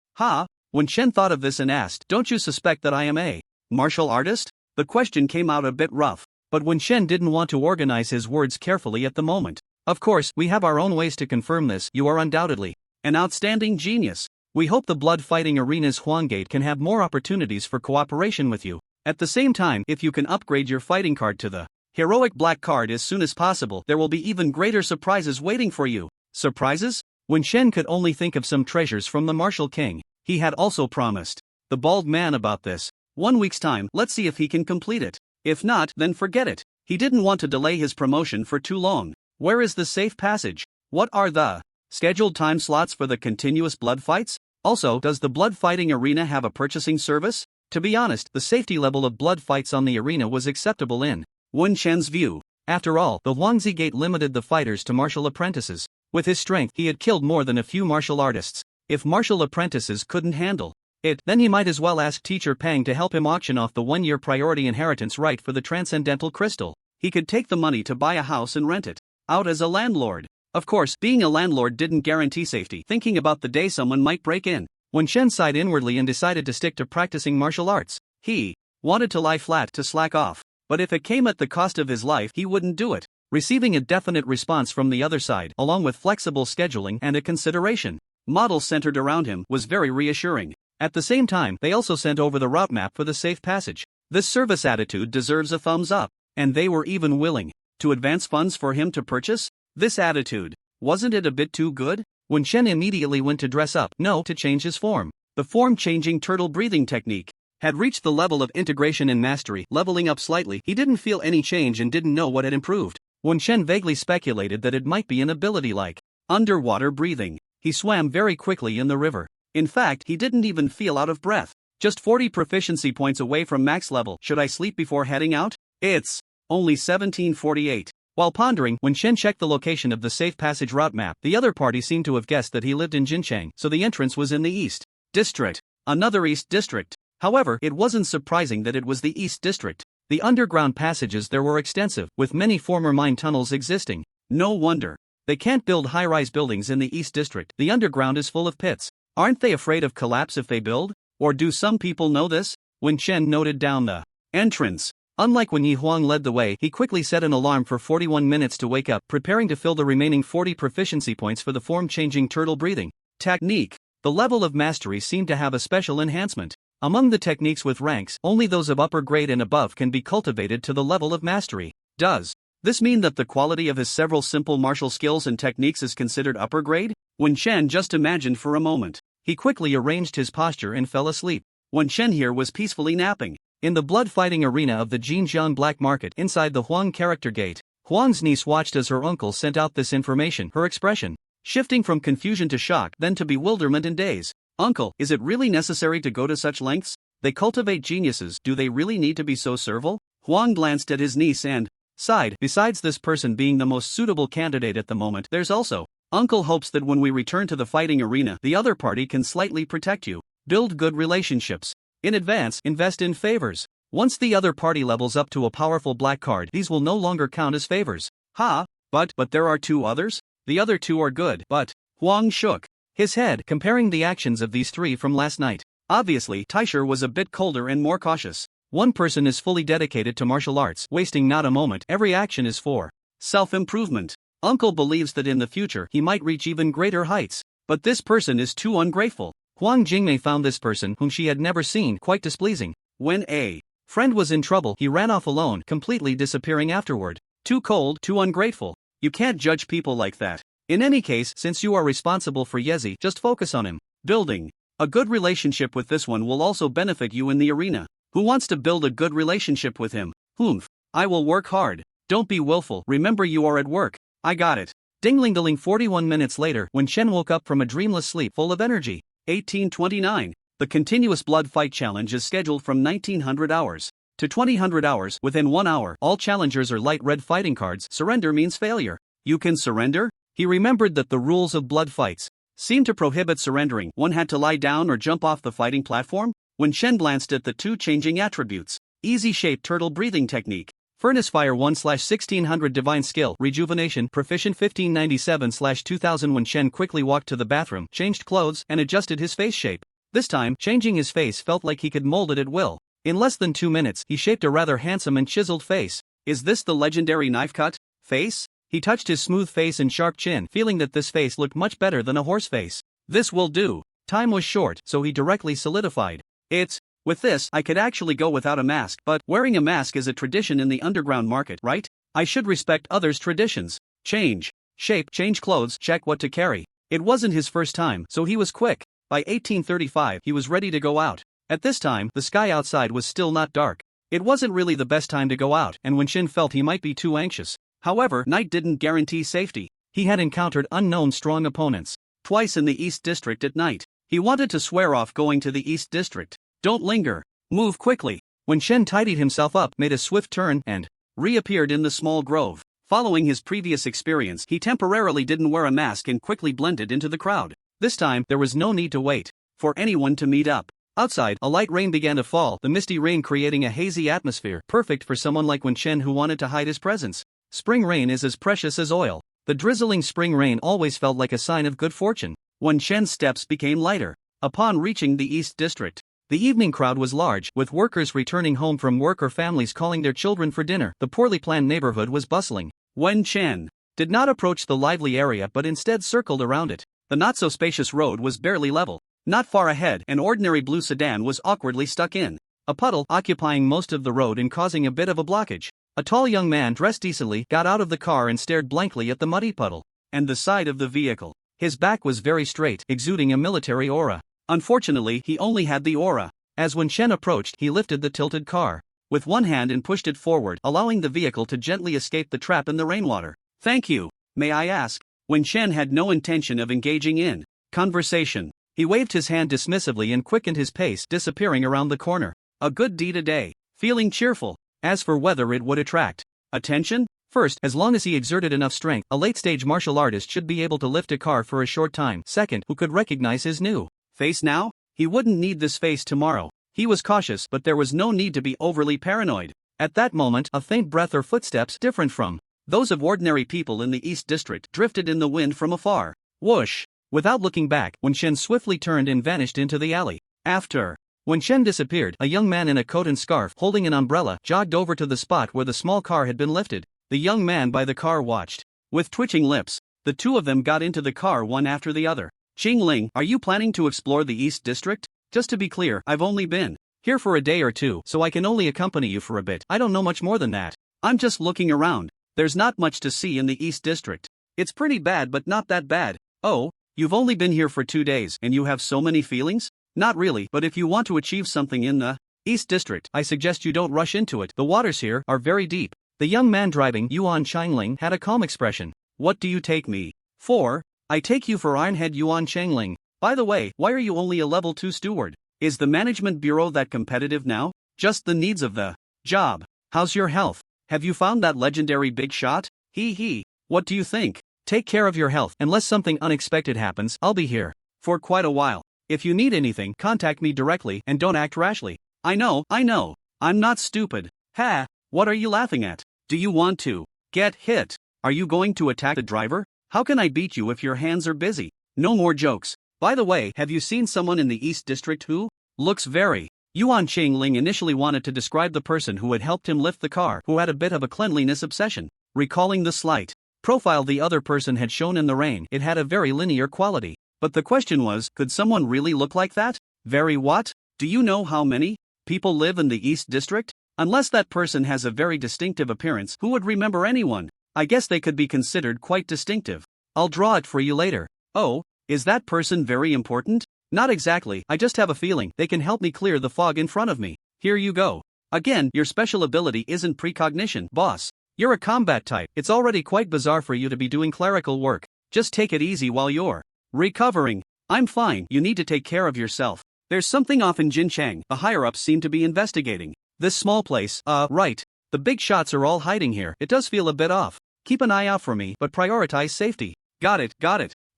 When Shen thought of this and asked, "Don't you suspect that I am a martial artist?" The question came out a bit rough. But when Shen didn't want to organize his words carefully at the moment. Of course, we have our own ways to confirm this. You are undoubtedly an outstanding genius. We hope the blood fighting arena's Huangate can have more opportunities for cooperation with you. At the same time, if you can upgrade your fighting card to the heroic black card as soon as possible, there will be even greater surprises waiting for you. Surprises? Wen Shen could only think of some treasures from the martial king. He had also promised the bald man about this. 1 week's time, let's see if he can complete it. If not, then forget it. He didn't want to delay his promotion for too long. Where is the safe passage? What are the scheduled time slots for the continuous blood fights? Also, does the blood fighting arena have a purchasing service? To be honest, the safety level of blood fights on the arena was acceptable in Wen Shen's view. After all, the Huangzi Gate limited the fighters to martial apprentices. With his strength, he had killed more than a few martial artists. If martial apprentices couldn't handle it, then he might as well ask Teacher Pang to help him auction off the 1-year priority inheritance right for the transcendental crystal. He could take the money to buy a house and rent it out as a landlord. Of course, being a landlord didn't guarantee safety. Thinking about the day someone might break in, Wen Shen sighed inwardly and decided to stick to practicing martial arts. He wanted to lie flat to slack off. But if it came at the cost of his life, he wouldn't do it. Receiving a definite response from the other side, along with flexible scheduling and a consideration model centered around him, was very reassuring. At the same time, they also sent over the route map for the safe passage. This service attitude deserves a thumbs up. And they were even willing to advance funds for him to purchase? This attitude, wasn't it a bit too good? Wen Shen immediately went to dress up, to change his form. The form-changing turtle breathing technique had reached the level of integration and mastery. Leveling up slightly, he didn't feel any change and didn't know what had improved. Wen Shen vaguely speculated that it might be an ability like underwater breathing. He swam very quickly in the river. In fact, he didn't even feel out of breath. Just 40 proficiency points away from max level. Should I sleep before heading out? It's only 1748. While pondering, Wen Shen checked the location of the safe passage route map. The other party seemed to have guessed that he lived in Jinchang, so the entrance was in the East District. Another East District. However, it wasn't surprising that it was the East District. The underground passages there were extensive, with many former mine tunnels existing. No wonder they can't build high-rise buildings in the East District. The underground is full of pits. Aren't they afraid of collapse if they build? Or do some people know this? Wen Shen noted down the entrance. Unlike when Yi Huang led the way, he quickly set an alarm for 41 minutes to wake up, preparing to fill the remaining 40 proficiency points for the form-changing turtle breathing technique. The level of mastery seemed to have a special enhancement. Among the techniques with ranks, only those of upper grade and above can be cultivated to the level of mastery. Does this mean that the quality of his several simple martial skills and techniques is considered upper grade? Wen Shen just imagined for a moment. He quickly arranged his posture and fell asleep. Wen Shen here was peacefully napping in the blood-fighting arena of the Jinjiang Black Market inside the Huang Character Gate. Huang's niece watched as her uncle sent out this information, her expression shifting from confusion to shock, then to bewilderment and daze. Uncle, is it really necessary to go to such lengths? They cultivate geniuses, do they really need to be so servile? Huang glanced at his niece and sighed. Besides this person being the most suitable candidate at the moment, there's also Uncle hopes that when we return to the fighting arena, the other party can slightly protect you. Build good relationships. In advance, invest in favors. Once the other party levels up to a powerful black card, these will no longer count as favors. But there are 2 others? The other 2 are good, but Huang shook his head, comparing the actions of these 3 from last night. Obviously, Taisher was a bit colder and more cautious. One person is fully dedicated to martial arts, wasting not a moment. Every action is for self-improvement. Uncle believes that in the future he might reach even greater heights. But this person is too ungrateful. Huang Jingmei found this person, whom she had never seen, quite displeasing. When a friend was in trouble, he ran off alone, completely disappearing afterward. Too cold, too ungrateful. You can't judge people like that. In any case, since you are responsible for Yezi, just focus on him. Building a good relationship with this one will also benefit you in the arena. Who wants to build a good relationship with him? Humph. I will work hard. Don't be willful. Remember you are at work. I got it. Ding-ling-ding. 41 minutes later, Wen Shen woke up from a dreamless sleep full of energy. 1829. The continuous blood fight challenge is scheduled from 1900 hours to 2000 hours. Within 1 hour, all challengers are light red fighting cards. Surrender means failure. You can surrender? He remembered that the rules of blood fights seemed to prohibit surrendering. One had to lie down or jump off the fighting platform. Wen Shen glanced at the 2 changing attributes. Easy-shaped turtle breathing technique. Furnace Fire 1/1600 Divine Skill Rejuvenation Proficient 1597/2000. Wen Shen quickly walked to the bathroom, changed clothes, and adjusted his face shape. This time, changing his face felt like he could mold it at will. In less than 2 minutes, he shaped a rather handsome and chiseled face. Is this the legendary knife-cut face? He touched his smooth face and sharp chin, feeling that this face looked much better than a horse face. This will do. Time was short, so he directly solidified. With this, I could actually go without a mask, but wearing a mask is a tradition in the underground market, right? I should respect others' traditions. Change shape, change clothes, check what to carry. It wasn't his first time, so he was quick. By 1835, he was ready to go out. At this time, the sky outside was still not dark. It wasn't really the best time to go out, and when Shin felt he might be too anxious. However, night didn't guarantee safety. He had encountered unknown strong opponents. Twice in the East District at night. He wanted to swear off going to the East District. Don't linger. Move quickly. When Shen tidied himself up, made a swift turn, and reappeared in the small grove. Following his previous experience, he temporarily didn't wear a mask and quickly blended into the crowd. This time, there was no need to wait for anyone to meet up. Outside, a light rain began to fall, the misty rain creating a hazy atmosphere, perfect for someone like Wen Chen who wanted to hide his presence. Spring rain is as precious as oil. The drizzling spring rain always felt like a sign of good fortune. Wen Chen's steps became lighter. Upon reaching the East District, the evening crowd was large, with workers returning home from work or families calling their children for dinner. The poorly planned neighborhood was bustling. Wen Chen did not approach the lively area but instead circled around it. The not-so-spacious road was barely level. Not far ahead, an ordinary blue sedan was awkwardly stuck in a puddle, occupying most of the road and causing a bit of a blockage. A tall young man dressed decently got out of the car and stared blankly at the muddy puddle and the side of the vehicle. His back was very straight, exuding a military aura. Unfortunately, he only had the aura. As Wen Chen approached, he lifted the tilted car with one hand and pushed it forward, allowing the vehicle to gently escape the trap in the rainwater. Thank you. May I ask? Wen Chen had no intention of engaging in conversation. He waved his hand dismissively and quickened his pace, disappearing around the corner. A good deed a day. Feeling cheerful. As for whether it would attract attention? First, as long as he exerted enough strength, a late-stage martial artist should be able to lift a car for a short time. Second, who could recognize his new face now? He wouldn't need this face tomorrow. He was cautious, but there was no need to be overly paranoid. At that moment, a faint breath or footsteps, different from those of ordinary people in the East District, drifted in the wind from afar. Whoosh! Without looking back, Wen Chen swiftly turned and vanished into the alley. After Wen Chen disappeared, a young man in a coat and scarf, holding an umbrella, jogged over to the spot where the small car had been lifted. The young man by the car watched. With twitching lips, the two of them got into the car one after the other. Qing Ling, are you planning to explore the East District? Just to be clear, I've only been here for a day or two, so I can only accompany you for a bit. I don't know much more than that. I'm just looking around. There's not much to see in the East District. It's pretty bad but not that bad. Oh? You've only been here for 2 days, and you have so many feelings? Not really, but if you want to achieve something in the East District, I suggest you don't rush into it. The waters here are very deep. The young man driving Yuan Changling had a calm expression. What do you take me for? I take you for Ironhead Yuan Changling. By the way, why are you only a level 2 steward? Is the management bureau that competitive now? Just the needs of the job. How's your health? Have you found that legendary big shot? Hee hee. What do you think? Take care of your health. Unless something unexpected happens, I'll be here for quite a while. If you need anything, contact me directly and don't act rashly. I know. I'm not stupid. Ha, what are you laughing at? Do you want to get hit? Are you going to attack the driver? How can I beat you if your hands are busy? No more jokes. By the way, have you seen someone in the East District who looks very... Yuan Changling initially wanted to describe the person who had helped him lift the car, who had a bit of a cleanliness obsession. Recalling the slight profile the other person had shown in the rain, it had a very linear quality. But the question was, could someone really look like that? Very what? Do you know how many people live in the East District? Unless that person has a very distinctive appearance, who would remember anyone? I guess they could be considered quite distinctive. I'll draw it for you later. Oh, is that person very important? Not exactly, I just have a feeling they can help me clear the fog in front of me. Here you go. Again, your special ability isn't precognition, boss. You're a combat type. It's already quite bizarre for you to be doing clerical work. Just take it easy while you're recovering. I'm fine, you need to take care of yourself. There's something off in Jinchang, the higher-ups seem to be investigating this small place. Right. The big shots are all hiding here. It does feel a bit off. Keep an eye out for me, but prioritize safety. Got it.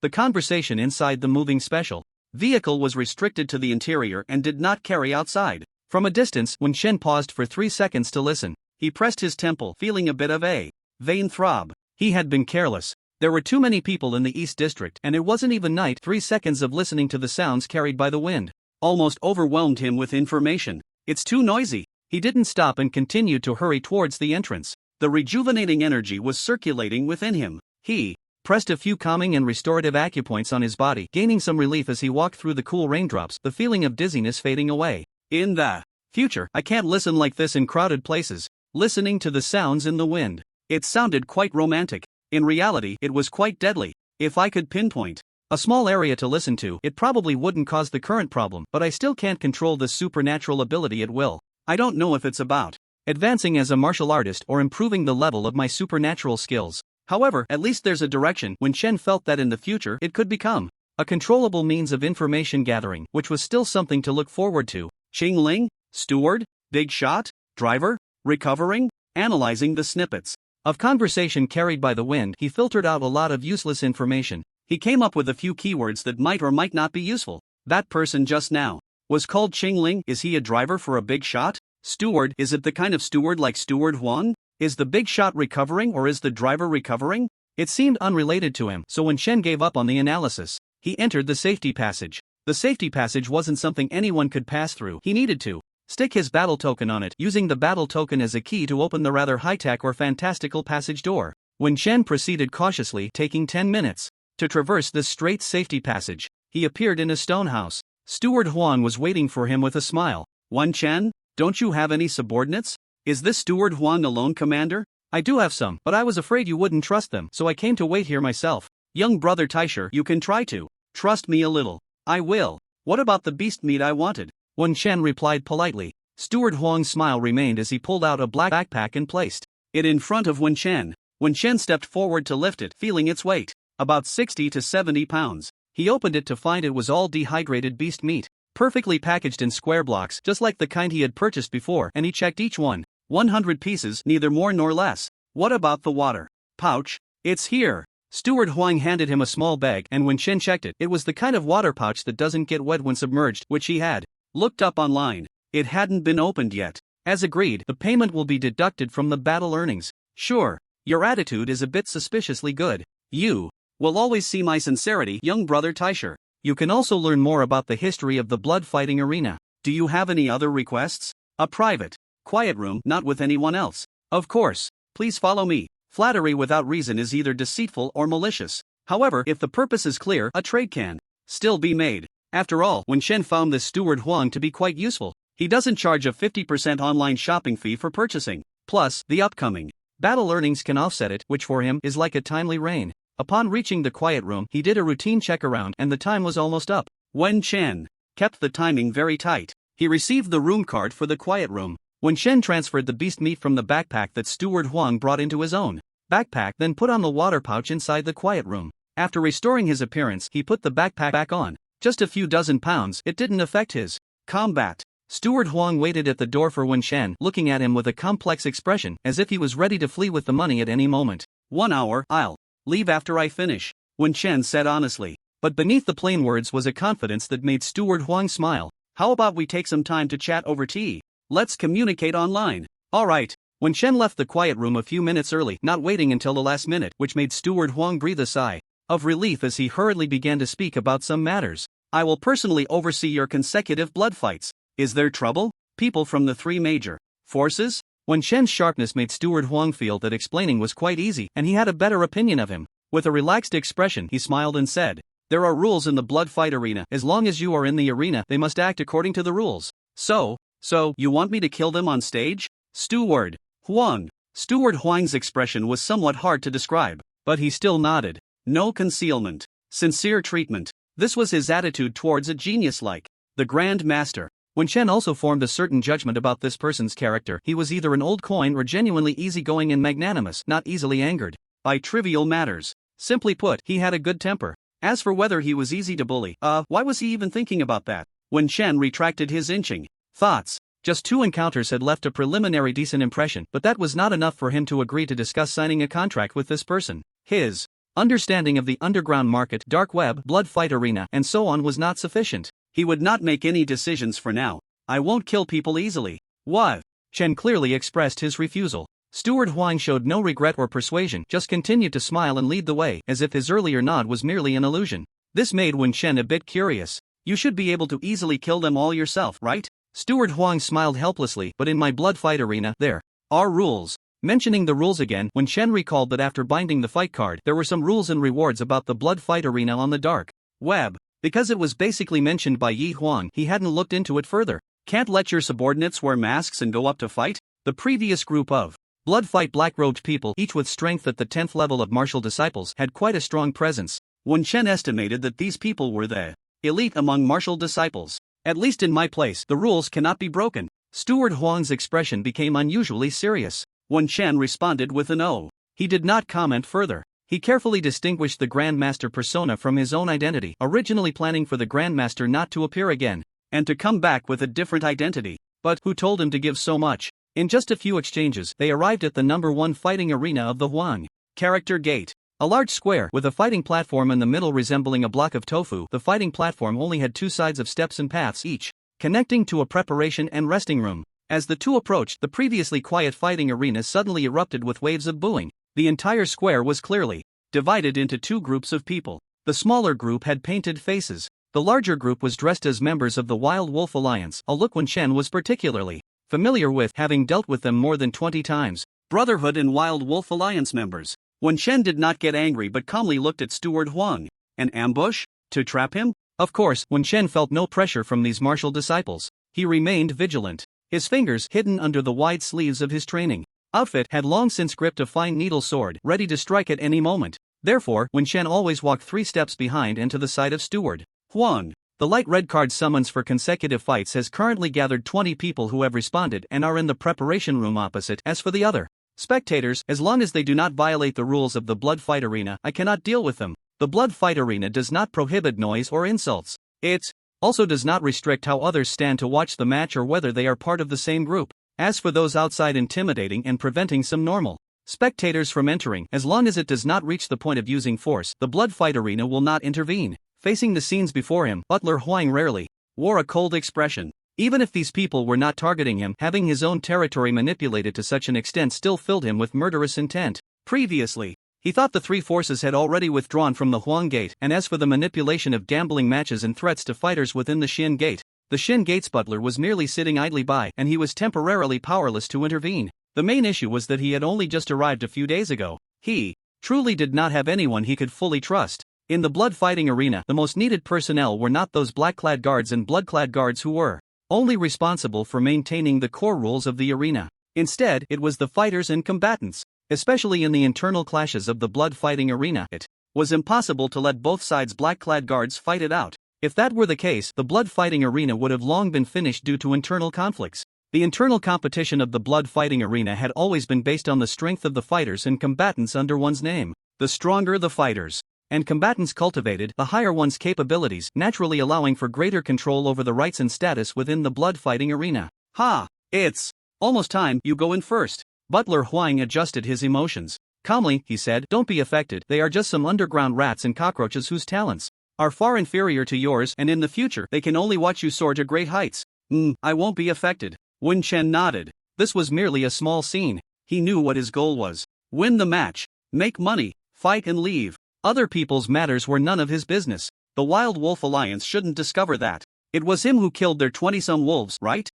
The conversation inside the moving special vehicle was restricted to the interior and did not carry outside. From a distance, when Shen paused for 3 seconds to listen, he pressed his temple, feeling a bit of a vein throb. He had been careless. There were too many people in the East District, and it wasn't even night. 3 seconds of listening to the sounds carried by the wind almost overwhelmed him with information. It's too noisy. He didn't stop and continued to hurry towards the entrance. The rejuvenating energy was circulating within him. He pressed a few calming and restorative acupoints on his body, gaining some relief as he walked through the cool raindrops, the feeling of dizziness fading away. In the future, I can't listen like this in crowded places. Listening to the sounds in the wind. It sounded quite romantic. In reality, it was quite deadly. If I could pinpoint A small area to listen to, it probably wouldn't cause the current problem, but I still can't control this supernatural ability at will. I don't know if it's about advancing as a martial artist or improving the level of my supernatural skills. However, at least there's a direction. Wen Chen felt that in the future it could become a controllable means of information gathering, which was still something to look forward to. Qing Ling, steward, big shot, driver, recovering, analyzing the snippets of conversation carried by the wind, he filtered out a lot of useless information. He came up with a few keywords that might or might not be useful. That person just now was called Qing Ling. Is he a driver for a big shot? Steward, is it the kind of steward like Steward Huang? Is the big shot recovering or is the driver recovering? It seemed unrelated to him, so when Shen gave up on the analysis, he entered the safety passage. The safety passage wasn't something anyone could pass through. He needed to stick his battle token on it, using the battle token as a key to open the rather high-tech or fantastical passage door. When Shen proceeded cautiously, taking 10 minutes to traverse this straight safety passage, he appeared in a stone house. Steward Huang was waiting for him with a smile. Wen Chen, don't you have any subordinates? Is this Steward Huang alone, Commander? I do have some, but I was afraid you wouldn't trust them, so I came to wait here myself. Young brother Taisher, you can try to trust me a little. I will. What about the beast meat I wanted? Wen Chen replied politely. Steward Huang's smile remained as he pulled out a black backpack and placed it in front of Wen Chen. Wen Chen stepped forward to lift it, feeling its weight, about 60 to 70 pounds. He opened it to find it was all dehydrated beast meat, perfectly packaged in square blocks, just like the kind he had purchased before, and he checked each one. 100 pieces, neither more nor less. What about the water pouch? It's here. Steward Huang handed him a small bag, and when Chen checked it, it was the kind of water pouch that doesn't get wet when submerged, which he had looked up online. It hadn't been opened yet. As agreed, the payment will be deducted from the battle earnings. Sure. Your attitude is a bit suspiciously good. You will always see my sincerity, young brother Taisher. You can also learn more about the history of the blood fighting arena. Do you have any other requests? A private, quiet room, not with anyone else. Of course. Please follow me. Flattery without reason is either deceitful or malicious. However, if the purpose is clear, a trade can still be made. After all, Wen Chen found this Steward Huang to be quite useful. He doesn't charge a 50% online shopping fee for purchasing. Plus, the upcoming battle earnings can offset it, which for him is like a timely rain. Upon reaching the quiet room, he did a routine check around and the time was almost up. Wen Chen kept the timing very tight. He received the room card for the quiet room. Wen Chen transferred the beast meat from the backpack that Steward Huang brought into his own backpack, then put on the water pouch inside the quiet room. After restoring his appearance, he put the backpack back on. Just a few dozen pounds, it didn't affect his combat. Steward Huang waited at the door for Wen Chen, looking at him with a complex expression, as if he was ready to flee with the money at any moment. 1 hour, I'll leave after I finish, Wen Chen said honestly. But beneath the plain words was a confidence that made Steward Huang smile. How about we take some time to chat over tea? Let's communicate online. Alright. Wen Chen left the quiet room a few minutes early, not waiting until the last minute, which made Steward Huang breathe a sigh of relief as he hurriedly began to speak about some matters. I will personally oversee your consecutive blood fights. Is there trouble? People from the 3 major forces? Wen Chen's sharpness made Steward Huang feel that explaining was quite easy, and he had a better opinion of him. With a relaxed expression, he smiled and said, there are rules in the blood fight arena. As long as you are in the arena, they must act according to the rules. So, you want me to kill them on stage? Steward Huang. Steward Huang's expression was somewhat hard to describe, but he still nodded. No concealment. Sincere treatment. This was his attitude towards a genius like the Grand Master. Wen Chen also formed a certain judgment about this person's character. He was either an old coin or genuinely easygoing and magnanimous, not easily angered by trivial matters. Simply put, he had a good temper. As for whether he was easy to bully, why was he even thinking about that? Wen Chen retracted his inching thoughts. Just 2 encounters had left a preliminary decent impression, but that was not enough for him to agree to discuss signing a contract with this person. His understanding of the underground market, dark web, blood fight arena, and so on was not sufficient. He would not make any decisions for now. I won't kill people easily. What? Chen clearly expressed his refusal. Steward Huang showed no regret or persuasion, just continued to smile and lead the way, as if his earlier nod was merely an illusion. This made Wen Chen a bit curious. You should be able to easily kill them all yourself, right? Steward Huang smiled helplessly, but in my blood fight arena, there are rules. Mentioning the rules again, Wen Chen recalled that after binding the fight card, there were some rules and rewards about the blood fight arena on the dark web. Because it was basically mentioned by Yi Huang, he hadn't looked into it further. Can't let your subordinates wear masks and go up to fight? The previous group of blood fight black-robed people, each with strength at the 10th level of martial disciples, had quite a strong presence. Wen Chen estimated that these people were the elite among martial disciples. At least in my place, the rules cannot be broken. Steward Huang's expression became unusually serious. Wen Chen responded with an "oh." He did not comment further. He carefully distinguished the Grandmaster persona from his own identity, originally planning for the Grandmaster not to appear again, and to come back with a different identity. But who told him to give so much? In just a few exchanges, they arrived at the #1 fighting arena of the Huang. Character Gate. A large square with a fighting platform in the middle resembling a block of tofu. The fighting platform only had 2 sides of steps and paths each, connecting to a preparation and resting room. As the two approached, the previously quiet fighting arena suddenly erupted with waves of booing. The entire square was clearly divided into 2 groups of people. The smaller group had painted faces. The larger group was dressed as members of the Wild Wolf Alliance, a look Wen Chen was particularly familiar with, having dealt with them more than 20 times. Brotherhood and Wild Wolf Alliance members. Wen Chen did not get angry but calmly looked at Steward Huang. An ambush? To trap him? Of course, Wen Chen felt no pressure from these martial disciples. He remained vigilant. His fingers, hidden under the wide sleeves of his training outfit, had long since gripped a fine needle sword, ready to strike at any moment. Therefore, Wen Chen always walked 3 steps behind and to the side of Steward Huang. The light red card summons for consecutive fights has currently gathered 20 people who have responded and are in the preparation room opposite. As for the other spectators, as long as they do not violate the rules of the blood fight arena, I cannot deal with them. The blood fight arena does not prohibit noise or insults. It also does not restrict how others stand to watch the match or whether they are part of the same group. As for those outside intimidating and preventing some normal spectators from entering, as long as it does not reach the point of using force, the blood fight arena will not intervene. Facing the scenes before him, Butler Huang rarely wore a cold expression. Even if these people were not targeting him, having his own territory manipulated to such an extent still filled him with murderous intent. Previously, he thought the 3 forces had already withdrawn from the Huang Gate, and as for the manipulation of gambling matches and threats to fighters within the Shin Gate, the Shin Gate's butler was merely sitting idly by, and he was temporarily powerless to intervene. The main issue was that he had only just arrived a few days ago. He truly did not have anyone he could fully trust. In the blood fighting arena, the most needed personnel were not those black-clad guards and blood-clad guards who were only responsible for maintaining the core rules of the arena. Instead, it was the fighters and combatants. Especially in the internal clashes of the blood fighting arena, it was impossible to let both sides' black-clad guards fight it out. If that were the case, the blood fighting arena would have long been finished due to internal conflicts. The internal competition of the blood fighting arena had always been based on the strength of the fighters and combatants under one's name. The stronger the fighters and combatants cultivated, the higher one's capabilities, naturally allowing for greater control over the rights and status within the blood fighting arena. Ha! It's almost time you go in first. Butler Huang adjusted his emotions. Calmly, he said, "Don't be affected, they are just some underground rats and cockroaches whose talents are far inferior to yours, and in the future they can only watch you soar to great heights." I won't be affected." Wen Chen nodded. This was merely a small scene. He knew what his goal was. Win the match, make money, fight and leave. Other people's matters were none of his business. The Wild Wolf Alliance shouldn't discover that. It was him who killed their 20-some wolves, right?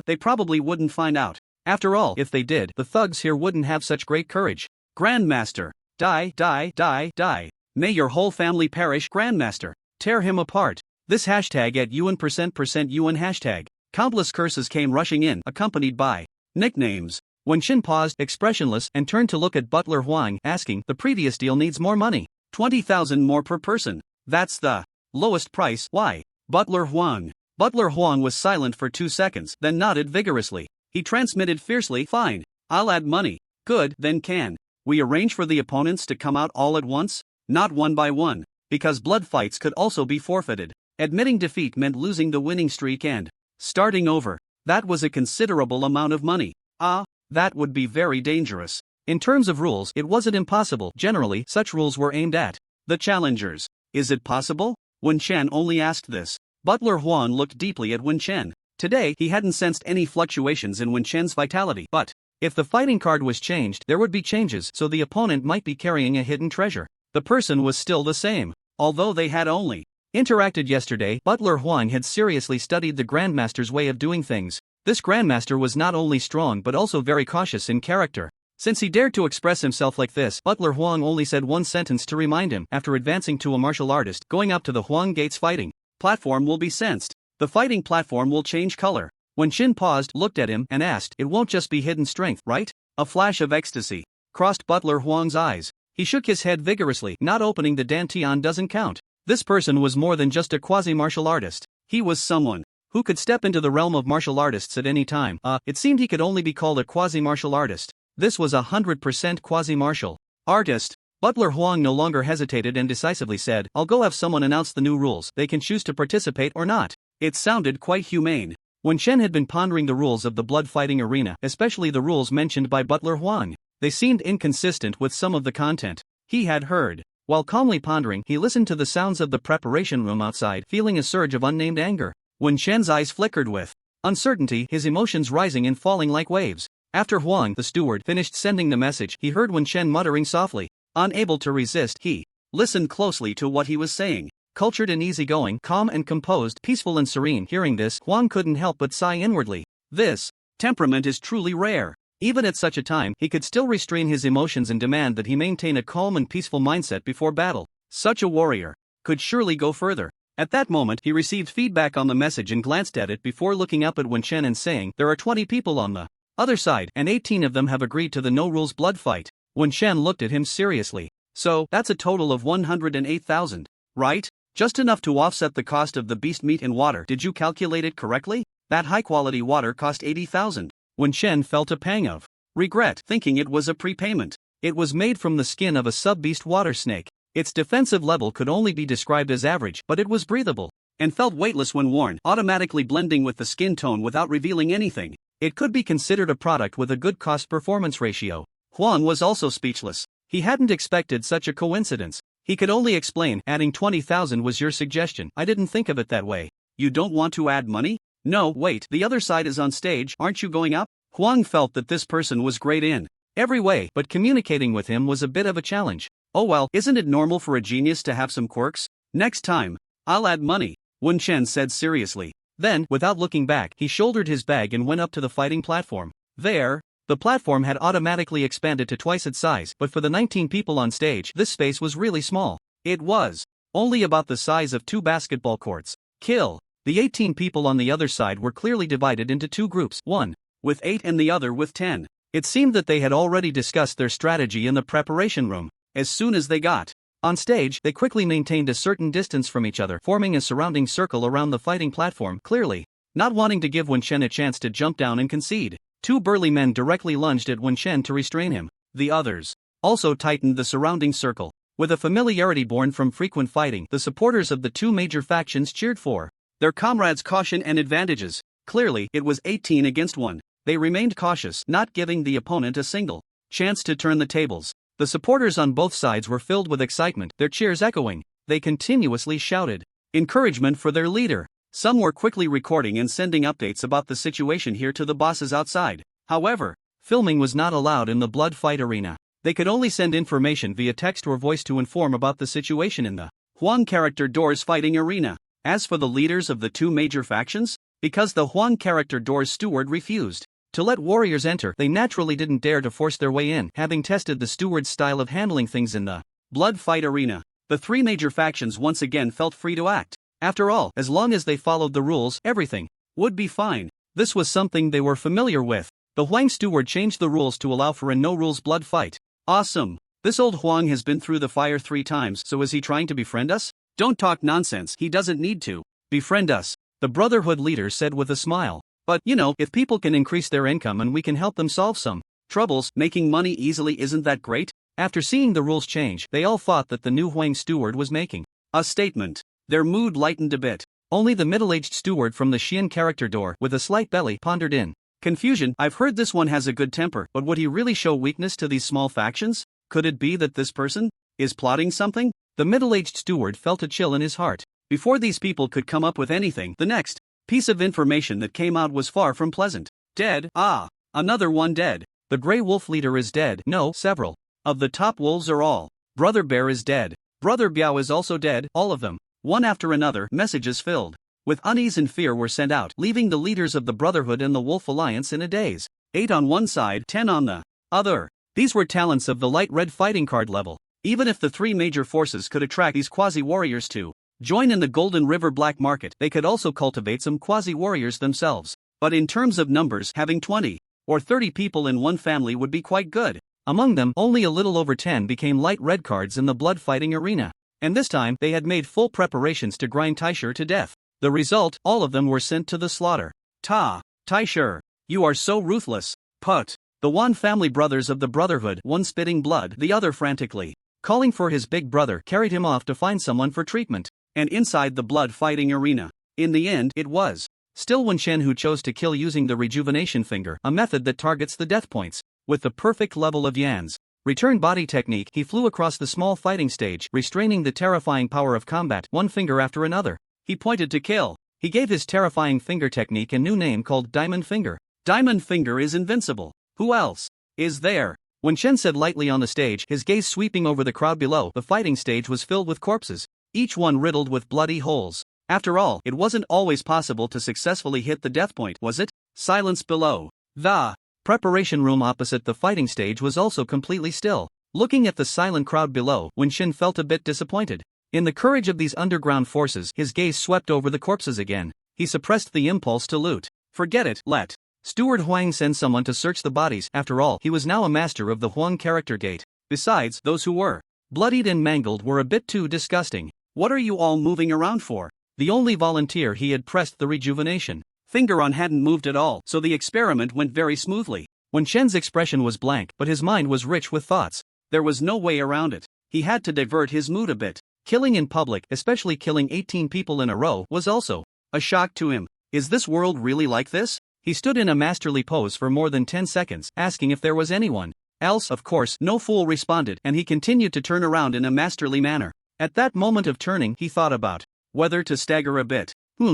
They probably wouldn't find out. After all, if they did, the thugs here wouldn't have such great courage. Grandmaster. Die, die, die, die. May your whole family perish, Grandmaster. Tear him apart. This hashtag at UN %% UN hashtag. Countless curses came rushing in, accompanied by nicknames. Wen Chen paused, expressionless, and turned to look at Butler Huang, asking, "The previous deal needs more money. 20,000 more per person. That's the lowest price. Why?" Butler Huang. Butler Huang was silent for 2 seconds, then nodded vigorously. He transmitted fiercely, "Fine. I'll add money." "Good, then can we arrange for the opponents to come out all at once? Not one by one, because blood fights could also be forfeited. Admitting defeat meant losing the winning streak and starting over. That was a considerable amount of money. That would be very dangerous. In terms of rules, it wasn't impossible. Generally, such rules were aimed at the challengers. Is it possible? Wen Chen only asked this. Butler Huang looked deeply at Wen Chen. Today, he hadn't sensed any fluctuations in Wen Chen's vitality, but if the fighting card was changed, there would be changes, so the opponent might be carrying a hidden treasure. The person was still the same. Although they had only interacted yesterday, Butler Huang had seriously studied the Grandmaster's way of doing things. This Grandmaster was not only strong but also very cautious in character. Since he dared to express himself like this, Butler Huang only said one sentence to remind him. After advancing to a martial artist, going up to the Huang Gate's fighting platform will be sensed. The fighting platform will change color. Wen Chen paused, looked at him, and asked, "It won't just be hidden strength, right?" A flash of ecstasy crossed Butler Huang's eyes. He shook his head vigorously, not opening the dantian doesn't count. This person was more than just a quasi-martial artist. He was someone who could step into the realm of martial artists at any time. It seemed he could only be called a quasi-martial artist. This was 100% quasi-martial artist. Butler Huang no longer hesitated and decisively said, "I'll go have someone announce the new rules. They can choose to participate or not." It sounded quite humane. Wen Chen had been pondering the rules of the blood fighting arena, especially the rules mentioned by Butler Huang. They seemed inconsistent with some of the content he had heard. While calmly pondering, he listened to the sounds of the preparation room outside, feeling a surge of unnamed anger. Wen Chen's eyes flickered with uncertainty, his emotions rising and falling like waves. After Huang, the steward, finished sending the message, he heard Wen Chen muttering softly. Unable to resist, he listened closely to what he was saying. Cultured and easygoing, calm and composed, peaceful and serene. Hearing this, Huang couldn't help but sigh inwardly. This temperament is truly rare. Even at such a time, he could still restrain his emotions and demand that he maintain a calm and peaceful mindset before battle. Such a warrior could surely go further. At that moment, he received feedback on the message and glanced at it before looking up at Wen Chen and saying, "There are 20 people on the other side, and 18 of them have agreed to the no-rules blood fight." Wen Chen looked at him seriously. "So, that's a total of 108,000, right? Just enough to offset the cost of the beast meat and water. Did you calculate it correctly? That high-quality water cost 80,000. Wen Chen felt a pang of regret, thinking it was a prepayment. It was made from the skin of a sub-beast water snake. Its defensive level could only be described as average, but it was breathable and felt weightless when worn, automatically blending with the skin tone without revealing anything. It could be considered a product with a good cost-performance ratio. Huang was also speechless. He hadn't expected such a coincidence. He could only explain, "Adding 20,000 was your suggestion. I didn't think of it that way." "You don't want to add money?" "No, wait, the other side is on stage, aren't you going up?" Huang felt that this person was great in every way, but communicating with him was a bit of a challenge. "Oh well, isn't it normal for a genius to have some quirks? Next time, I'll add money," Wen Chen said seriously. Then, without looking back, he shouldered his bag and went up to the fighting platform. There, the platform had automatically expanded to twice its size, but for the 19 people on stage, this space was really small. It was only about the size of 2 basketball courts. Kill. The 18 people on the other side were clearly divided into 2 groups, one with 8 and the other with 10. It seemed that they had already discussed their strategy in the preparation room. As soon as they got on stage, they quickly maintained a certain distance from each other, forming a surrounding circle around the fighting platform, clearly not wanting to give Wen Chen a chance to jump down and concede. 2 burly men directly lunged at Wen Chen to restrain him. The others also tightened the surrounding circle. With a familiarity born from frequent fighting, the supporters of the 2 major factions cheered for their comrades' caution and advantages. Clearly, it was 18 against 1. They remained cautious, not giving the opponent a single chance to turn the tables. The supporters on both sides were filled with excitement, their cheers echoing. They continuously shouted encouragement for their leader. Some were quickly recording and sending updates about the situation here to the bosses outside. However, filming was not allowed in the blood fight arena. They could only send information via text or voice to inform about the situation in the Huang character doors fighting arena. As for the leaders of the 2 major factions, because the Huang character doors steward refused to let warriors enter, they naturally didn't dare to force their way in, having tested the steward's style of handling things in the blood fight arena. The 3 major factions once again felt free to act. After all, as long as they followed the rules, everything would be fine. This was something they were familiar with. The Huang steward changed the rules to allow for a no-rules blood fight. Awesome. This old Huang has been through the fire 3 times, so is he trying to befriend us? Don't talk nonsense, he doesn't need to befriend us, the Brotherhood leader said with a smile. But, if people can increase their income and we can help them solve some troubles, making money easily isn't that great? After seeing the rules change, they all thought that the new Huang steward was making a statement. Their mood lightened a bit. Only the middle-aged steward from the Xian character door, with a slight belly, pondered in confusion. "I've heard this one has a good temper, but would he really show weakness to these small factions? Could it be that this person is plotting something?" The middle-aged steward felt a chill in his heart. Before these people could come up with anything, the next piece of information that came out was far from pleasant. "Dead? Ah, another one dead. The Grey Wolf leader is dead. No, several of the top wolves are all. Brother Bear is dead. Brother Biao is also dead, all of them." One after another, messages filled with unease and fear were sent out, leaving the leaders of the Brotherhood and the Wolf Alliance in a daze. 8 on one side, 10 on the other. These were talents of the light red fighting card level. Even if the 3 major forces could attract these quasi-warriors to join in the Golden River black market, they could also cultivate some quasi-warriors themselves. But in terms of numbers, having 20 or 30 people in one family would be quite good. Among them, only a little over 10 became light red cards in the blood fighting arena. And this time, they had made full preparations to grind Taisher to death. The result, all of them were sent to the slaughter. Taisher, you are so ruthless. Put. The Wan family brothers of the Brotherhood, one spitting blood, the other frantically calling for his big brother, carried him off to find someone for treatment. And inside the blood fighting arena, in the end, it was still Wen Shen who chose to kill using the rejuvenation finger, a method that targets the death points. With the perfect level of Yan's return body technique, he flew across the small fighting stage, restraining the terrifying power of combat, one finger after another. He pointed to kill. He gave his terrifying finger technique a new name called Diamond Finger. Diamond Finger is invincible. Who else is there? When Shen said lightly on the stage, his gaze sweeping over the crowd below, the fighting stage was filled with corpses, each one riddled with bloody holes. After all, it wasn't always possible to successfully hit the death point, was it? Silence below. The preparation room opposite the fighting stage was also completely still. Looking at the silent crowd below, Wen Shen felt a bit disappointed. In the courage of these underground forces, his gaze swept over the corpses again. He suppressed the impulse to loot. Forget it, let Steward Huang send someone to search the bodies. After all, he was now a master of the Huang character gate. Besides, those who were bloodied and mangled were a bit too disgusting. What are you all moving around for? The only volunteer he had pressed the rejuvenation finger on hadn't moved at all, so the experiment went very smoothly. Wen Shen's expression was blank, but his mind was rich with thoughts. There was no way around it. He had to divert his mood a bit. Killing in public, especially killing 18 people in a row, was also a shock to him. Is this world really like this? He stood in a masterly pose for more than 10 seconds, asking if there was anyone else. Of course, no fool responded, and he continued to turn around in a masterly manner. At that moment of turning, he thought about whether to stagger a bit.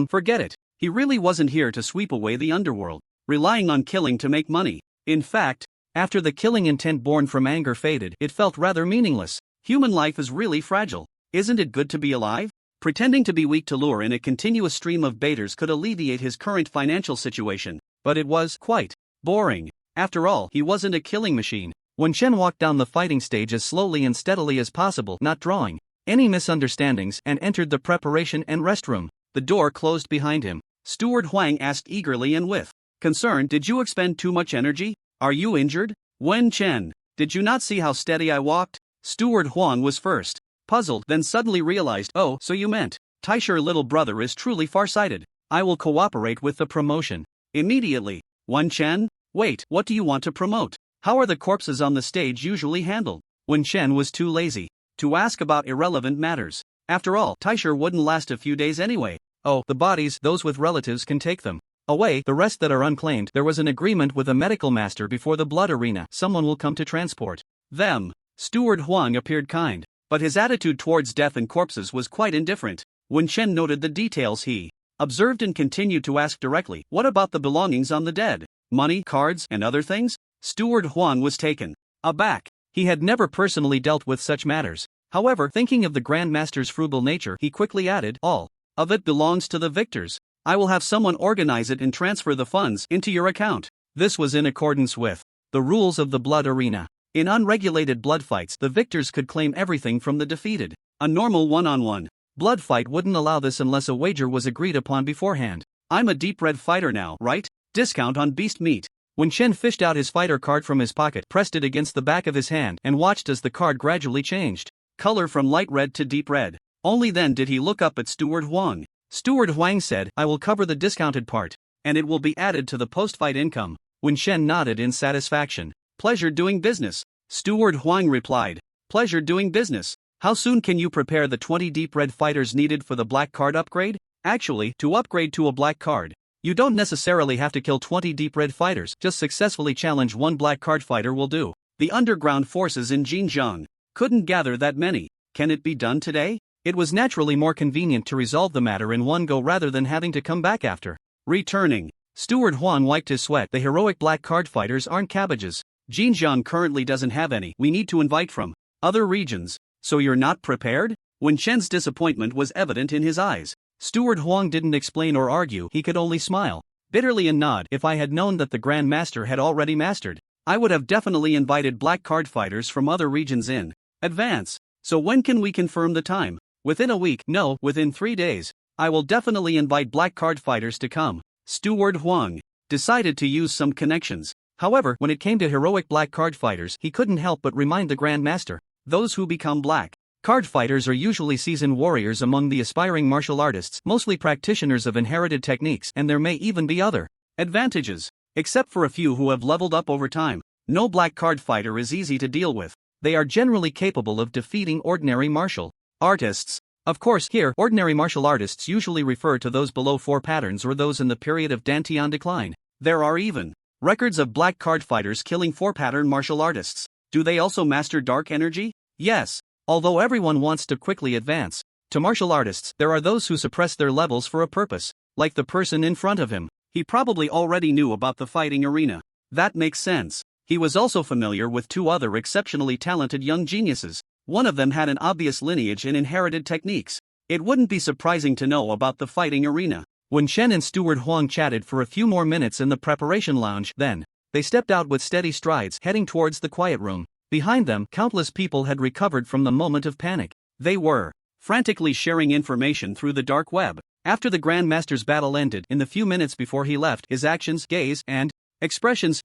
Forget it. He really wasn't here to sweep away the underworld, relying on killing to make money. In fact, after the killing intent born from anger faded, it felt rather meaningless. Human life is really fragile. Isn't it good to be alive? Pretending to be weak to lure in a continuous stream of baiters could alleviate his current financial situation, but it was quite boring. After all, he wasn't a killing machine. Wen Shen walked down the fighting stage as slowly and steadily as possible, not drawing any misunderstandings, and entered the preparation and restroom. The door closed behind him. Steward Huang asked eagerly and with concern, "Did you expend too much energy? Are you injured?" Wen Chen, "Did you not see how steady I walked?" Steward Huang was first puzzled, then suddenly realized, "Oh, so you meant Taisher little brother is truly farsighted. I will cooperate with the promotion immediately." Wen Chen, "Wait, what do you want to promote? How are the corpses on the stage usually handled?" Wen Chen was too lazy to ask about irrelevant matters. After all, Taisher wouldn't last a few days anyway. Oh, the bodies, those with relatives can take them away, the rest that are unclaimed. There was an agreement with a medical master before the blood arena. Someone will come to transport them. Steward Huang appeared kind, but his attitude towards death and corpses was quite indifferent. Wen Chen noted the details he observed and continued to ask directly, "What about the belongings on the dead? Money, cards, and other things?" Steward Huang was taken aback. He had never personally dealt with such matters. However, thinking of the Grand Master's frugal nature, he quickly added, "All of it belongs to the victors. I will have someone organize it and transfer the funds into your account." This was in accordance with the rules of the blood arena. In unregulated blood fights, the victors could claim everything from the defeated. A normal one-on-one blood fight wouldn't allow this unless a wager was agreed upon beforehand. "I'm a deep red fighter now, right? Discount on beast meat." Wen Shen fished out his fighter card from his pocket, pressed it against the back of his hand, and watched as the card gradually changed color from light red to deep red. Only then did he look up at Steward Huang. Steward Huang said, "I will cover the discounted part, and it will be added to the post-fight income." Wen Shen nodded in satisfaction. "Pleasure doing business." Steward Huang replied, "Pleasure doing business. How soon can you prepare the 20 deep red fighters needed for the black card upgrade?" Actually, to upgrade to a black card, you don't necessarily have to kill 20 deep red fighters, just successfully challenge one black card fighter will do. The underground forces in Xinjiang couldn't gather that many. Can it be done today? It was naturally more convenient to resolve the matter in one go rather than having to come back after returning. Steward Huang wiped his sweat. "The heroic black card fighters aren't cabbages. Xinjiang currently doesn't have any. We need to invite from other regions." "So you're not prepared?" Wen Shen's disappointment was evident in his eyes. Steward Huang didn't explain or argue, he could only smile bitterly and nod. "If I had known that the Grand Master had already mastered, I would have definitely invited black card fighters from other regions in advance. So when can we confirm the time?" "Within a week." "No, within 3 days. I will definitely invite black card fighters to come." Steward Huang decided to use some connections. However, when it came to heroic black card fighters, he couldn't help but remind the Grandmaster, those who become black card fighters are usually seasoned warriors among the aspiring martial artists, mostly practitioners of inherited techniques, and there may even be other advantages. Except for a few who have leveled up over time, no black card fighter is easy to deal with. They are generally capable of defeating ordinary martial artists. Of course, here, ordinary martial artists usually refer to those below 4 patterns or those in the period of Dantian decline. There are even records of black card fighters killing 4-pattern martial artists. Do they also master dark energy? Yes. Although everyone wants to quickly advance to martial artists, there are those who suppress their levels for a purpose. Like the person in front of him. He probably already knew about the fighting arena. That makes sense. He was also familiar with 2 other exceptionally talented young geniuses. One of them had an obvious lineage in inherited techniques. It wouldn't be surprising to know about the fighting arena. When Shen and Steward Huang chatted for a few more minutes in the preparation lounge, then they stepped out with steady strides, heading towards the quiet room. Behind them, countless people had recovered from the moment of panic. They were frantically sharing information through the dark web. After the Grandmaster's battle ended, in the few minutes before he left, his actions, gaze, and expressions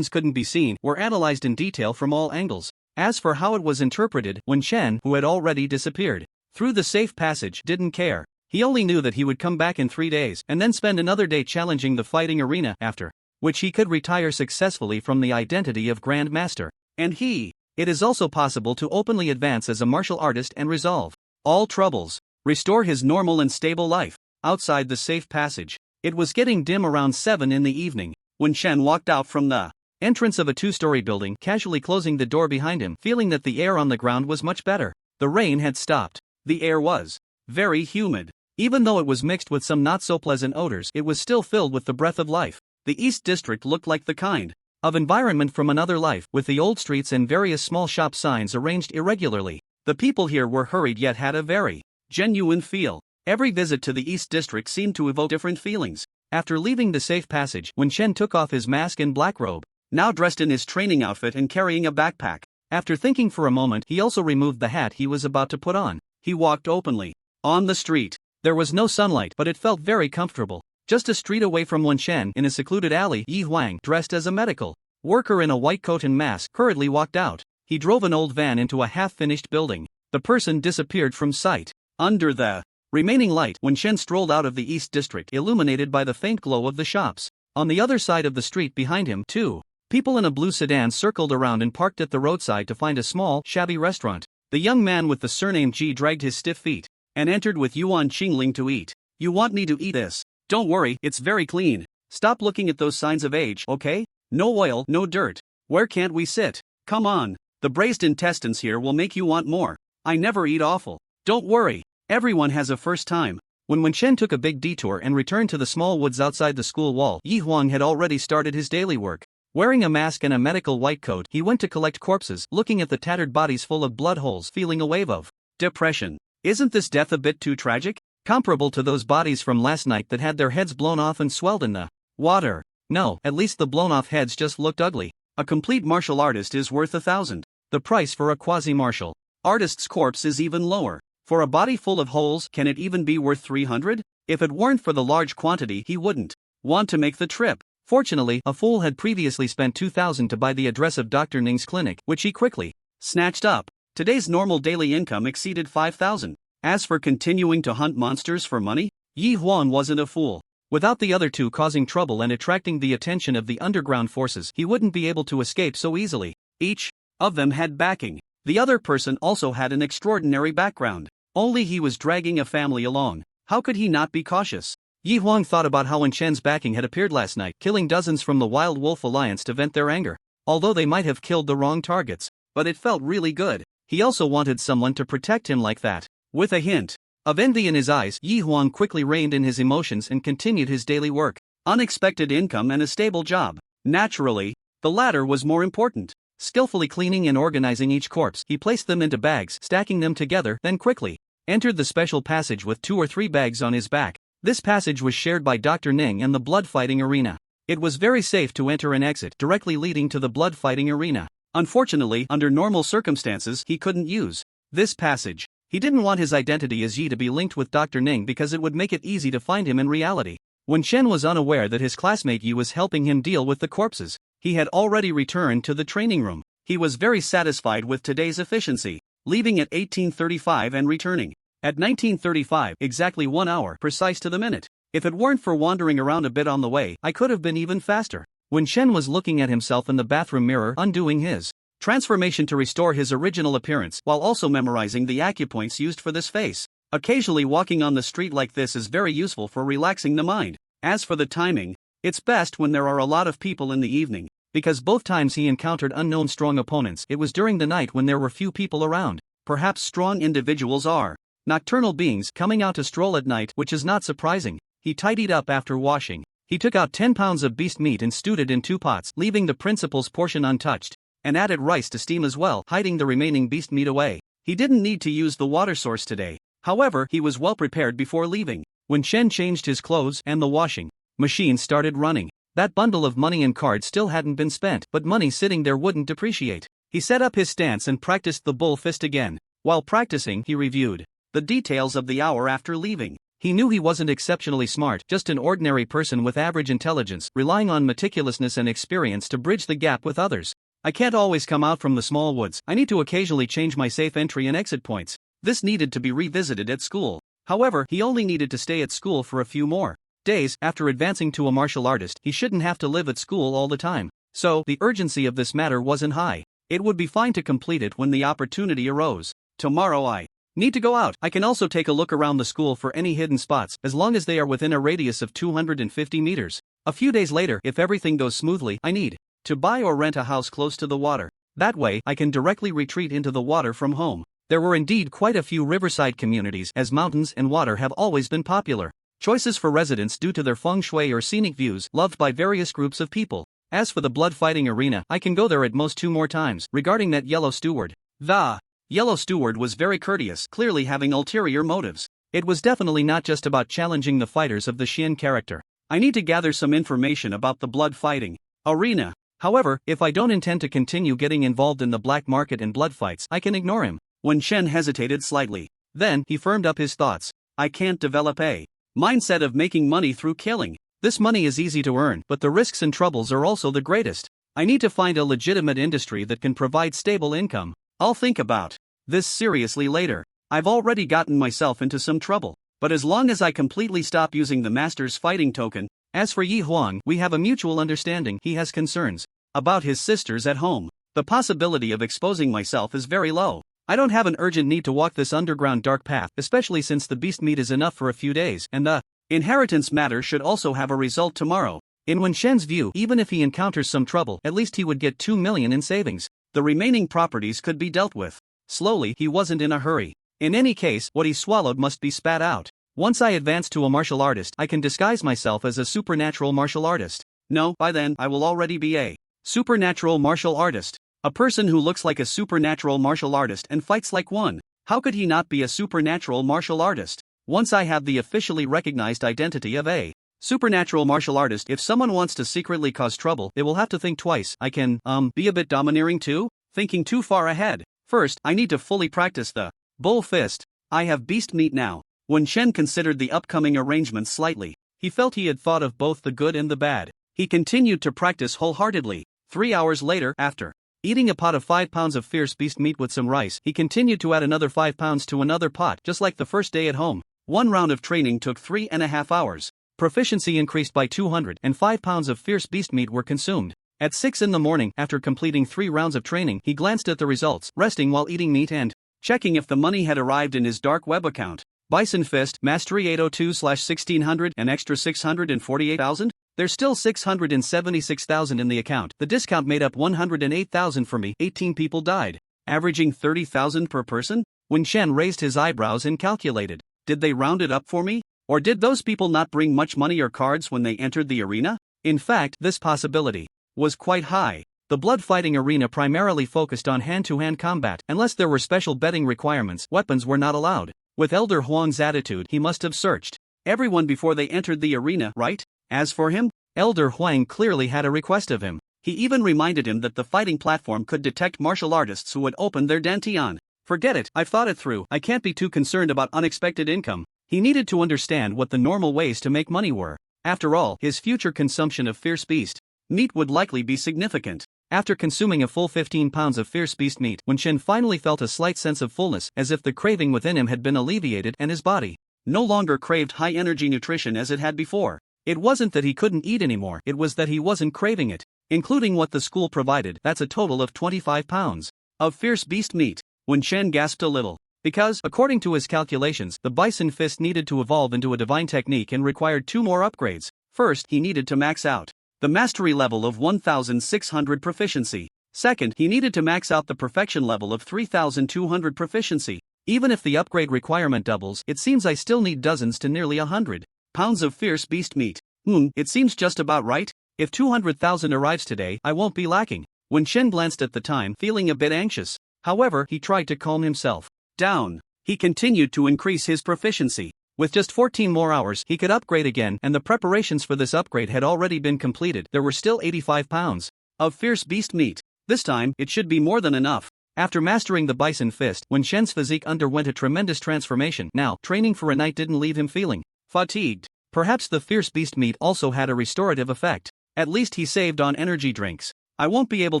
couldn't be seen, were analyzed in detail from all angles. As for how it was interpreted, Wen Chen, who had already disappeared through the safe passage, didn't care. He only knew that he would come back in 3 days, and then spend another day challenging the fighting arena, after which he could retire successfully from the identity of Grandmaster. And it is also possible to openly advance as a martial artist and resolve all troubles, restore his normal and stable life. Outside the safe passage, it was getting dim around 7 in the evening, when Shen walked out from the entrance of a 2-story building, casually closing the door behind him, feeling that the air on the ground was much better. The rain had stopped. The air was very humid. Even though it was mixed with some not-so-pleasant odors, it was still filled with the breath of life. The East District looked like the kind of environment from another life, with the old streets and various small shop signs arranged irregularly. The people here were hurried yet had a very genuine feel. Every visit to the East District seemed to evoke different feelings. After leaving the safe passage, Wen Chen took off his mask and black robe, now dressed in his training outfit and carrying a backpack. After thinking for a moment, he also removed the hat he was about to put on. He walked openly on the street. There was no sunlight, but it felt very comfortable. Just a street away from Wen Chen, in a secluded alley, Yi Huang, dressed as a medical worker in a white coat and mask, hurriedly walked out. He drove an old van into a half-finished building. The person disappeared from sight. Under the remaining light, Wen Chen strolled out of the East District, illuminated by the faint glow of the shops. On the other side of the street behind him, 2 people in a blue sedan circled around and parked at the roadside to find a small, shabby restaurant. The young man with the surname Ji dragged his stiff feet and entered with Yuan Qingling to eat. You want me to eat this? Don't worry, it's very clean. Stop looking at those signs of age, okay? No oil, no dirt. Where can't we sit? Come on. The braised intestines here will make you want more. I never eat offal. Don't worry. Everyone has a first time. When Wen Chen took a big detour and returned to the small woods outside the school wall, Yi Huang had already started his daily work. Wearing a mask and a medical white coat, he went to collect corpses, looking at the tattered bodies full of blood holes, feeling a wave of depression. Isn't this death a bit too tragic? Comparable to those bodies from last night that had their heads blown off and swelled in the water. No, at least the blown-off heads just looked ugly. A complete martial artist is worth 1,000. The price for a quasi-martial artist's corpse is even lower. For a body full of holes, can it even be worth 300? If it weren't for the large quantity, he wouldn't want to make the trip. Fortunately, a fool had previously spent 2,000 to buy the address of Dr. Ning's clinic, which he quickly snatched up. Today's normal daily income exceeded 5,000. As for continuing to hunt monsters for money, Yi Huan wasn't a fool. Without the other 2 causing trouble and attracting the attention of the underground forces, he wouldn't be able to escape so easily. Each of them had backing. The other person also had an extraordinary background. Only he was dragging a family along. How could he not be cautious? Yi Huang thought about how Wen Chen's backing had appeared last night, killing dozens from the Wild Wolf Alliance to vent their anger. Although they might have killed the wrong targets, but it felt really good. He also wanted someone to protect him like that. With a hint of envy in his eyes, Yi Huang quickly reined in his emotions and continued his daily work. Unexpected income and a stable job. Naturally, the latter was more important. Skillfully cleaning and organizing each corpse, he placed them into bags, stacking them together, then quickly entered the special passage with 2 or 3 bags on his back. This passage was shared by Dr. Ning and the blood fighting arena. It was very safe to enter and exit, directly leading to the blood fighting arena. Unfortunately, under normal circumstances, he couldn't use this passage. He didn't want his identity as Yi to be linked with Dr. Ning because it would make it easy to find him in reality. Wen Chen was unaware that his classmate Yi was helping him deal with the corpses. he had already returned to the training room. He was very satisfied with today's efficiency, leaving at 18:35 and returning at 19:35, exactly 1 hour precise to the minute. If it weren't for wandering around a bit on the way, I could have been even faster. When Shen was looking at himself in the bathroom mirror, undoing his transformation to restore his original appearance while also memorizing the acupoints used for this face. Occasionally walking on the street like this is very useful for relaxing the mind. As for the timing, it's best when there are a lot of people in the evening, because both times he encountered unknown strong opponents, it was during the night when there were few people around. Perhaps strong individuals are nocturnal beings coming out to stroll at night, which is not surprising. He tidied up after washing. He took out 10 pounds of beast meat and stewed it in 2 pots, leaving the principal's portion untouched, and added rice to steam as well, hiding the remaining beast meat away. He didn't need to use the water source today. However, he was well prepared before leaving. When Shen changed his clothes and the washing machine started running, that bundle of money and cards still hadn't been spent, but money sitting there wouldn't depreciate. He set up his stance and practiced the bull fist again. While practicing, he reviewed the details of the hour after leaving. He knew he wasn't exceptionally smart, just an ordinary person with average intelligence, relying on meticulousness and experience to bridge the gap with others. I can't always come out from the small woods. I need to occasionally change my safe entry and exit points. This needed to be revisited at school. However, he only needed to stay at school for a few more days. After advancing to a martial artist, he shouldn't have to live at school all the time. So, the urgency of this matter wasn't high. It would be fine to complete it when the opportunity arose. Tomorrow I need to go out. I can also take a look around the school for any hidden spots, as long as they are within a radius of 250 meters. A few days later, if everything goes smoothly, I need to buy or rent a house close to the water. That way, I can directly retreat into the water from home. There were indeed quite a few riverside communities, as mountains and water have always been popular choices for residents due to their feng shui or scenic views, loved by various groups of people. As for the blood fighting arena, I can go there at most 2 more times. Regarding that yellow steward, the yellow steward was very courteous, clearly having ulterior motives. It was definitely not just about challenging the fighters of the Xian character. I need to gather some information about the blood fighting arena. However, if I don't intend to continue getting involved in the black market and blood fights, I can ignore him. When Shen hesitated slightly, then he firmed up his thoughts. I can't develop a mindset of making money through killing. This money is easy to earn, but the risks and troubles are also the greatest. I need to find a legitimate industry that can provide stable income. I'll think about this seriously later. I've already gotten myself into some trouble, but as long as I completely stop using the master's fighting token. As for Yi Huang, we have a mutual understanding. He has concerns about his sisters at home. The possibility of exposing myself is very low. I don't have an urgent need to walk this underground dark path, especially since the beast meat is enough for a few days, and the inheritance matter should also have a result tomorrow. In Wen Shen's view, even if he encounters some trouble, at least he would get 2 million in savings. The remaining properties could be dealt with slowly. He wasn't in a hurry. In any case, what he swallowed must be spat out. Once I advance to a martial artist, I can disguise myself as a supernatural martial artist. No, by then, I will already be a supernatural martial artist. A person who looks like a supernatural martial artist and fights like one. How could he not be a supernatural martial artist? Once I have the officially recognized identity of a supernatural martial artist, if someone wants to secretly cause trouble, they will have to think twice. I can, be a bit domineering too? Thinking too far ahead. First, I need to fully practice the bull fist. I have beast meat now. When Shen considered the upcoming arrangements slightly, he felt he had thought of both the good and the bad. He continued to practice wholeheartedly. 3 hours later, after eating a pot of 5 pounds of fierce beast meat with some rice, he continued to add another 5 pounds to another pot, just like the first day at home. 1 round of training took 3.5 hours. Proficiency increased by 200, and 5 pounds of fierce beast meat were consumed. At 6 in the morning, after completing 3 rounds of training, he glanced at the results, resting while eating meat and checking if the money had arrived in his dark web account. Bison Fist, Mastery 802/1600, an extra 648,000? There's still 676,000 in the account. The discount made up 108,000 for me. 18 people died, averaging 30,000 per person? When Shen raised his eyebrows and calculated, did they round it up for me? Or did those people not bring much money or cards when they entered the arena? In fact, this possibility was quite high. The blood fighting arena primarily focused on hand-to-hand combat. Unless there were special betting requirements, weapons were not allowed. With Elder Huang's attitude, he must have searched everyone before they entered the arena, right? As for him, Elder Huang clearly had a request of him. He even reminded him that the fighting platform could detect martial artists who would open their dantian. Forget it, I've thought it through. I can't be too concerned about unexpected income. He needed to understand what the normal ways to make money were. After all, his future consumption of fierce beast meat would likely be significant. After consuming a full 15 pounds of fierce beast meat, Wen Chen finally felt a slight sense of fullness, as if the craving within him had been alleviated and his body no longer craved high-energy nutrition as it had before. It wasn't that he couldn't eat anymore, it was that he wasn't craving it. Including what the school provided, that's a total of 25 pounds of fierce beast meat. Wen Chen gasped a little. Because, according to his calculations, the bison fist needed to evolve into a divine technique and required 2 more upgrades. First, he needed to max out the mastery level of 1600 proficiency. Second, he needed to max out the perfection level of 3200 proficiency. Even if the upgrade requirement doubles, it seems I still need dozens to nearly 100 pounds of fierce beast meat. It seems just about right. If 200,000 arrives today, I won't be lacking. Wen Chen glanced at the time, feeling a bit anxious. However, he tried to calm himself down. He continued to increase his proficiency. With just 14 more hours, he could upgrade again, and the preparations for this upgrade had already been completed. There were still 85 pounds of fierce beast meat. This time, it should be more than enough. After mastering the bison fist, Wen Chen's physique underwent a tremendous transformation. Now, training for a night didn't leave him feeling fatigued. Perhaps the fierce beast meat also had a restorative effect. At least he saved on energy drinks. I won't be able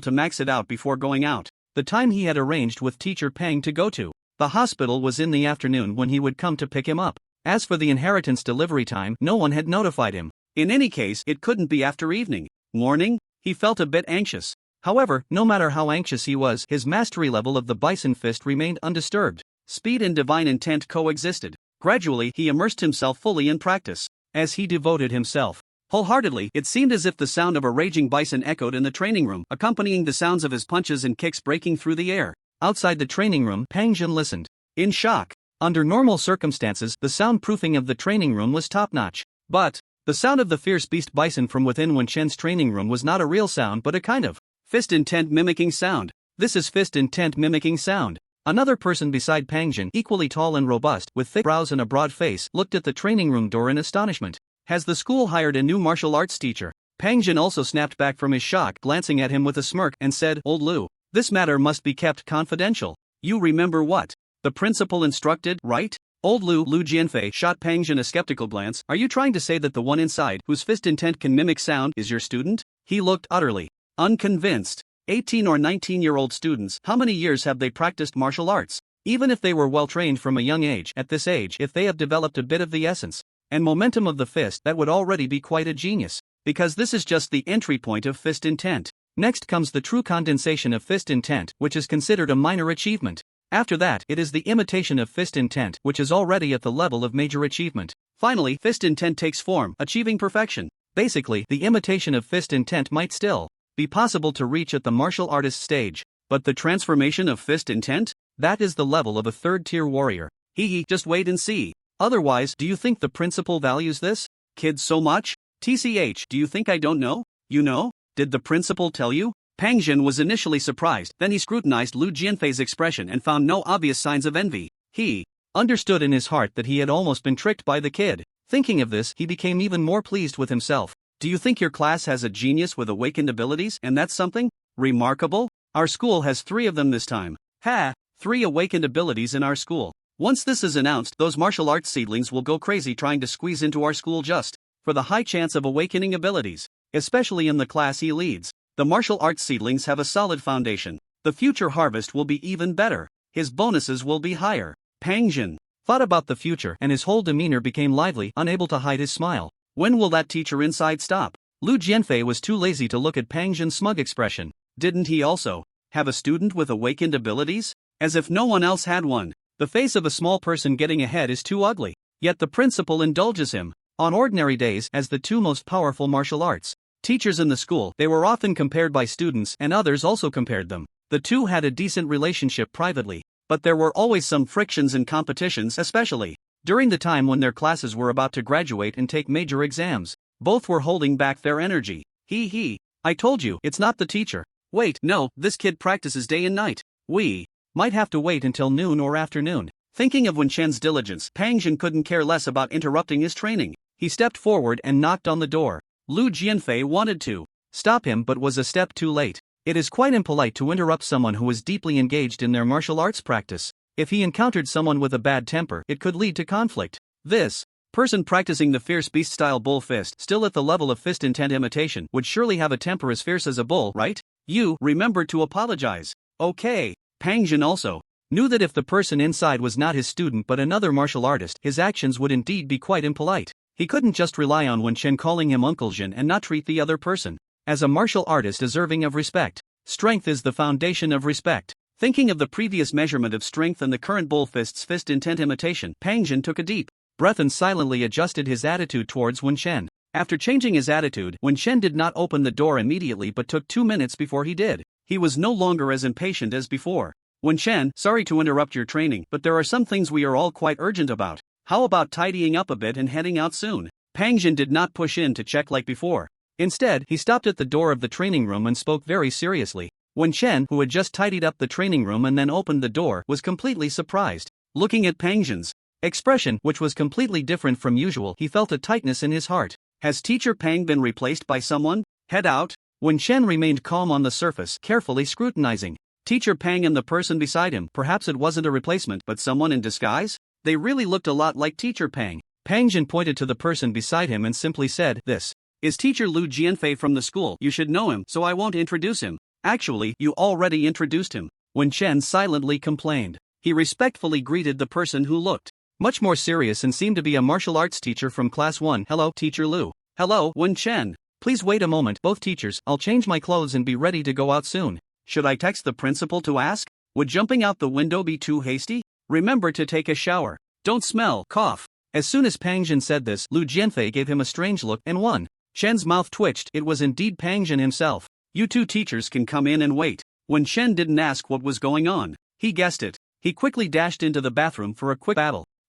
to max it out before going out. The time he had arranged with teacher Pang to go to the hospital was in the afternoon when he would come to pick him up. As for the inheritance delivery time, no one had notified him. In any case, it couldn't be after evening. Morning? He felt a bit anxious. However, no matter how anxious he was, his mastery level of the bison fist remained undisturbed. Speed and divine intent coexisted. Gradually, he immersed himself fully in practice. As he devoted himself wholeheartedly, it seemed as if the sound of a raging bison echoed in the training room, accompanying the sounds of his punches and kicks breaking through the air. Outside the training room, Pang Jin listened in shock. Under normal circumstances, the soundproofing of the training room was top-notch. But the sound of the fierce beast bison from within Wen Chen's training room was not a real sound but a kind of fist intent mimicking sound. This is fist intent mimicking sound. Another person beside Pang Jin, equally tall and robust, with thick brows and a broad face, looked at the training room door in astonishment. Has the school hired a new martial arts teacher? Pang Jin also snapped back from his shock, glancing at him with a smirk, and said, Old Lu, this matter must be kept confidential. You remember what the principal instructed, right? Old Lu Jianfei shot Pang Jin a skeptical glance. Are you trying to say that the one inside, whose fist intent can mimic sound, is your student? He looked utterly unconvinced. 18 or 19-year-old students, how many years have they practiced martial arts? Even if they were well trained from a young age, at this age, if they have developed a bit of the essence and momentum of the fist, that would already be quite a genius. Because this is just the entry point of fist intent. Next comes the true condensation of fist intent, which is considered a minor achievement. After that, it is the imitation of fist intent, which is already at the level of major achievement. Finally, fist intent takes form, achieving perfection. Basically, the imitation of fist intent might still be possible to reach at the martial artist stage. But the transformation of fist intent? That is the level of a third-tier warrior. Just wait and see. Otherwise, do you think the principal values this kid so much? TCH, do you think I don't know? You know? Did the principal tell you? Pang Jin was initially surprised, then he scrutinized Lu Jianfei's expression and found no obvious signs of envy. He understood in his heart that he had almost been tricked by the kid. Thinking of this, he became even more pleased with himself. Do you think your class has a genius with awakened abilities, and that's something remarkable? Our school has 3 of them this time. 3 awakened abilities in our school. Once this is announced, those martial arts seedlings will go crazy trying to squeeze into our school just for the high chance of awakening abilities, especially in the class he leads. The martial arts seedlings have a solid foundation. The future harvest will be even better. His bonuses will be higher. Pang Jin thought about the future, and his whole demeanor became lively, unable to hide his smile. When will that teacher inside stop? Lu Jianfei was too lazy to look at Pang Jin's smug expression. Didn't he also have a student with awakened abilities? As if no one else had one. The face of a small person getting ahead is too ugly. Yet the principal indulges him. On ordinary days, as the 2 most powerful martial arts teachers in the school, they were often compared by students, and others also compared them. The 2 had a decent relationship privately, but there were always some frictions and competitions, especially during the time when their classes were about to graduate and take major exams. Both were holding back their energy. I told you, it's not the teacher. Wait, no, this kid practices day and night. We might have to wait until noon or afternoon. Thinking of Wen Chen's diligence, Pang Jin couldn't care less about interrupting his training. He stepped forward and knocked on the door. Lu Jianfei wanted to stop him but was a step too late. It is quite impolite to interrupt someone who is deeply engaged in their martial arts practice. If he encountered someone with a bad temper, it could lead to conflict. This Person practicing the fierce beast-style bull fist, still at the level of fist intent imitation, would surely have a temper as fierce as a bull, right? You remember to apologize. Okay. Pang Jin also knew that if the person inside was not his student but another martial artist, his actions would indeed be quite impolite. He couldn't just rely on Wen Chen calling him Uncle Jin and not treat the other person as a martial artist deserving of respect. Strength is the foundation of respect. Thinking of the previous measurement of strength and the current bull fist's fist intent imitation, Pang Jin took a deep breath and silently adjusted his attitude towards Wen Chen. After changing his attitude, Wen Chen did not open the door immediately but took 2 minutes before he did. He was no longer as impatient as before. Wen Chen, sorry to interrupt your training, but there are some things we are all quite urgent about. How about tidying up a bit and heading out soon? Pang Jin did not push in to check like before. Instead, he stopped at the door of the training room and spoke very seriously. Wen Chen, who had just tidied up the training room and then opened the door, was completely surprised. Looking at Pang Jin's expression, which was completely different from usual, he felt a tightness in his heart. Has Teacher Pang been replaced by someone? Head out. Wen Chen remained calm on the surface, carefully scrutinizing Teacher Pang and the person beside him. Perhaps it wasn't a replacement but someone in disguise? They really looked a lot like Teacher Pang. Pang Jin pointed to the person beside him and simply said, "This is Teacher Lu Jianfei from the school. You should know him, so I won't introduce him." Actually, you already introduced him. Wen Chen silently complained. He respectfully greeted the person who looked much more serious and seemed to be a martial arts teacher from class 1. "Hello, Teacher Lu." "Hello, Wen Chen. Please wait a moment, both teachers. I'll change my clothes and be ready to go out soon." Should I text the principal to ask? Would jumping out the window be too hasty? Remember to take a shower. Don't smell, cough. As soon as Pang Jin said this, Lu Jianfei gave him a strange look, and Wen Chen's mouth twitched. It was indeed Pang Jin himself. "You two teachers can come in and wait." Wen Chen didn't ask what was going on. He guessed it. He quickly dashed into the bathroom for a quick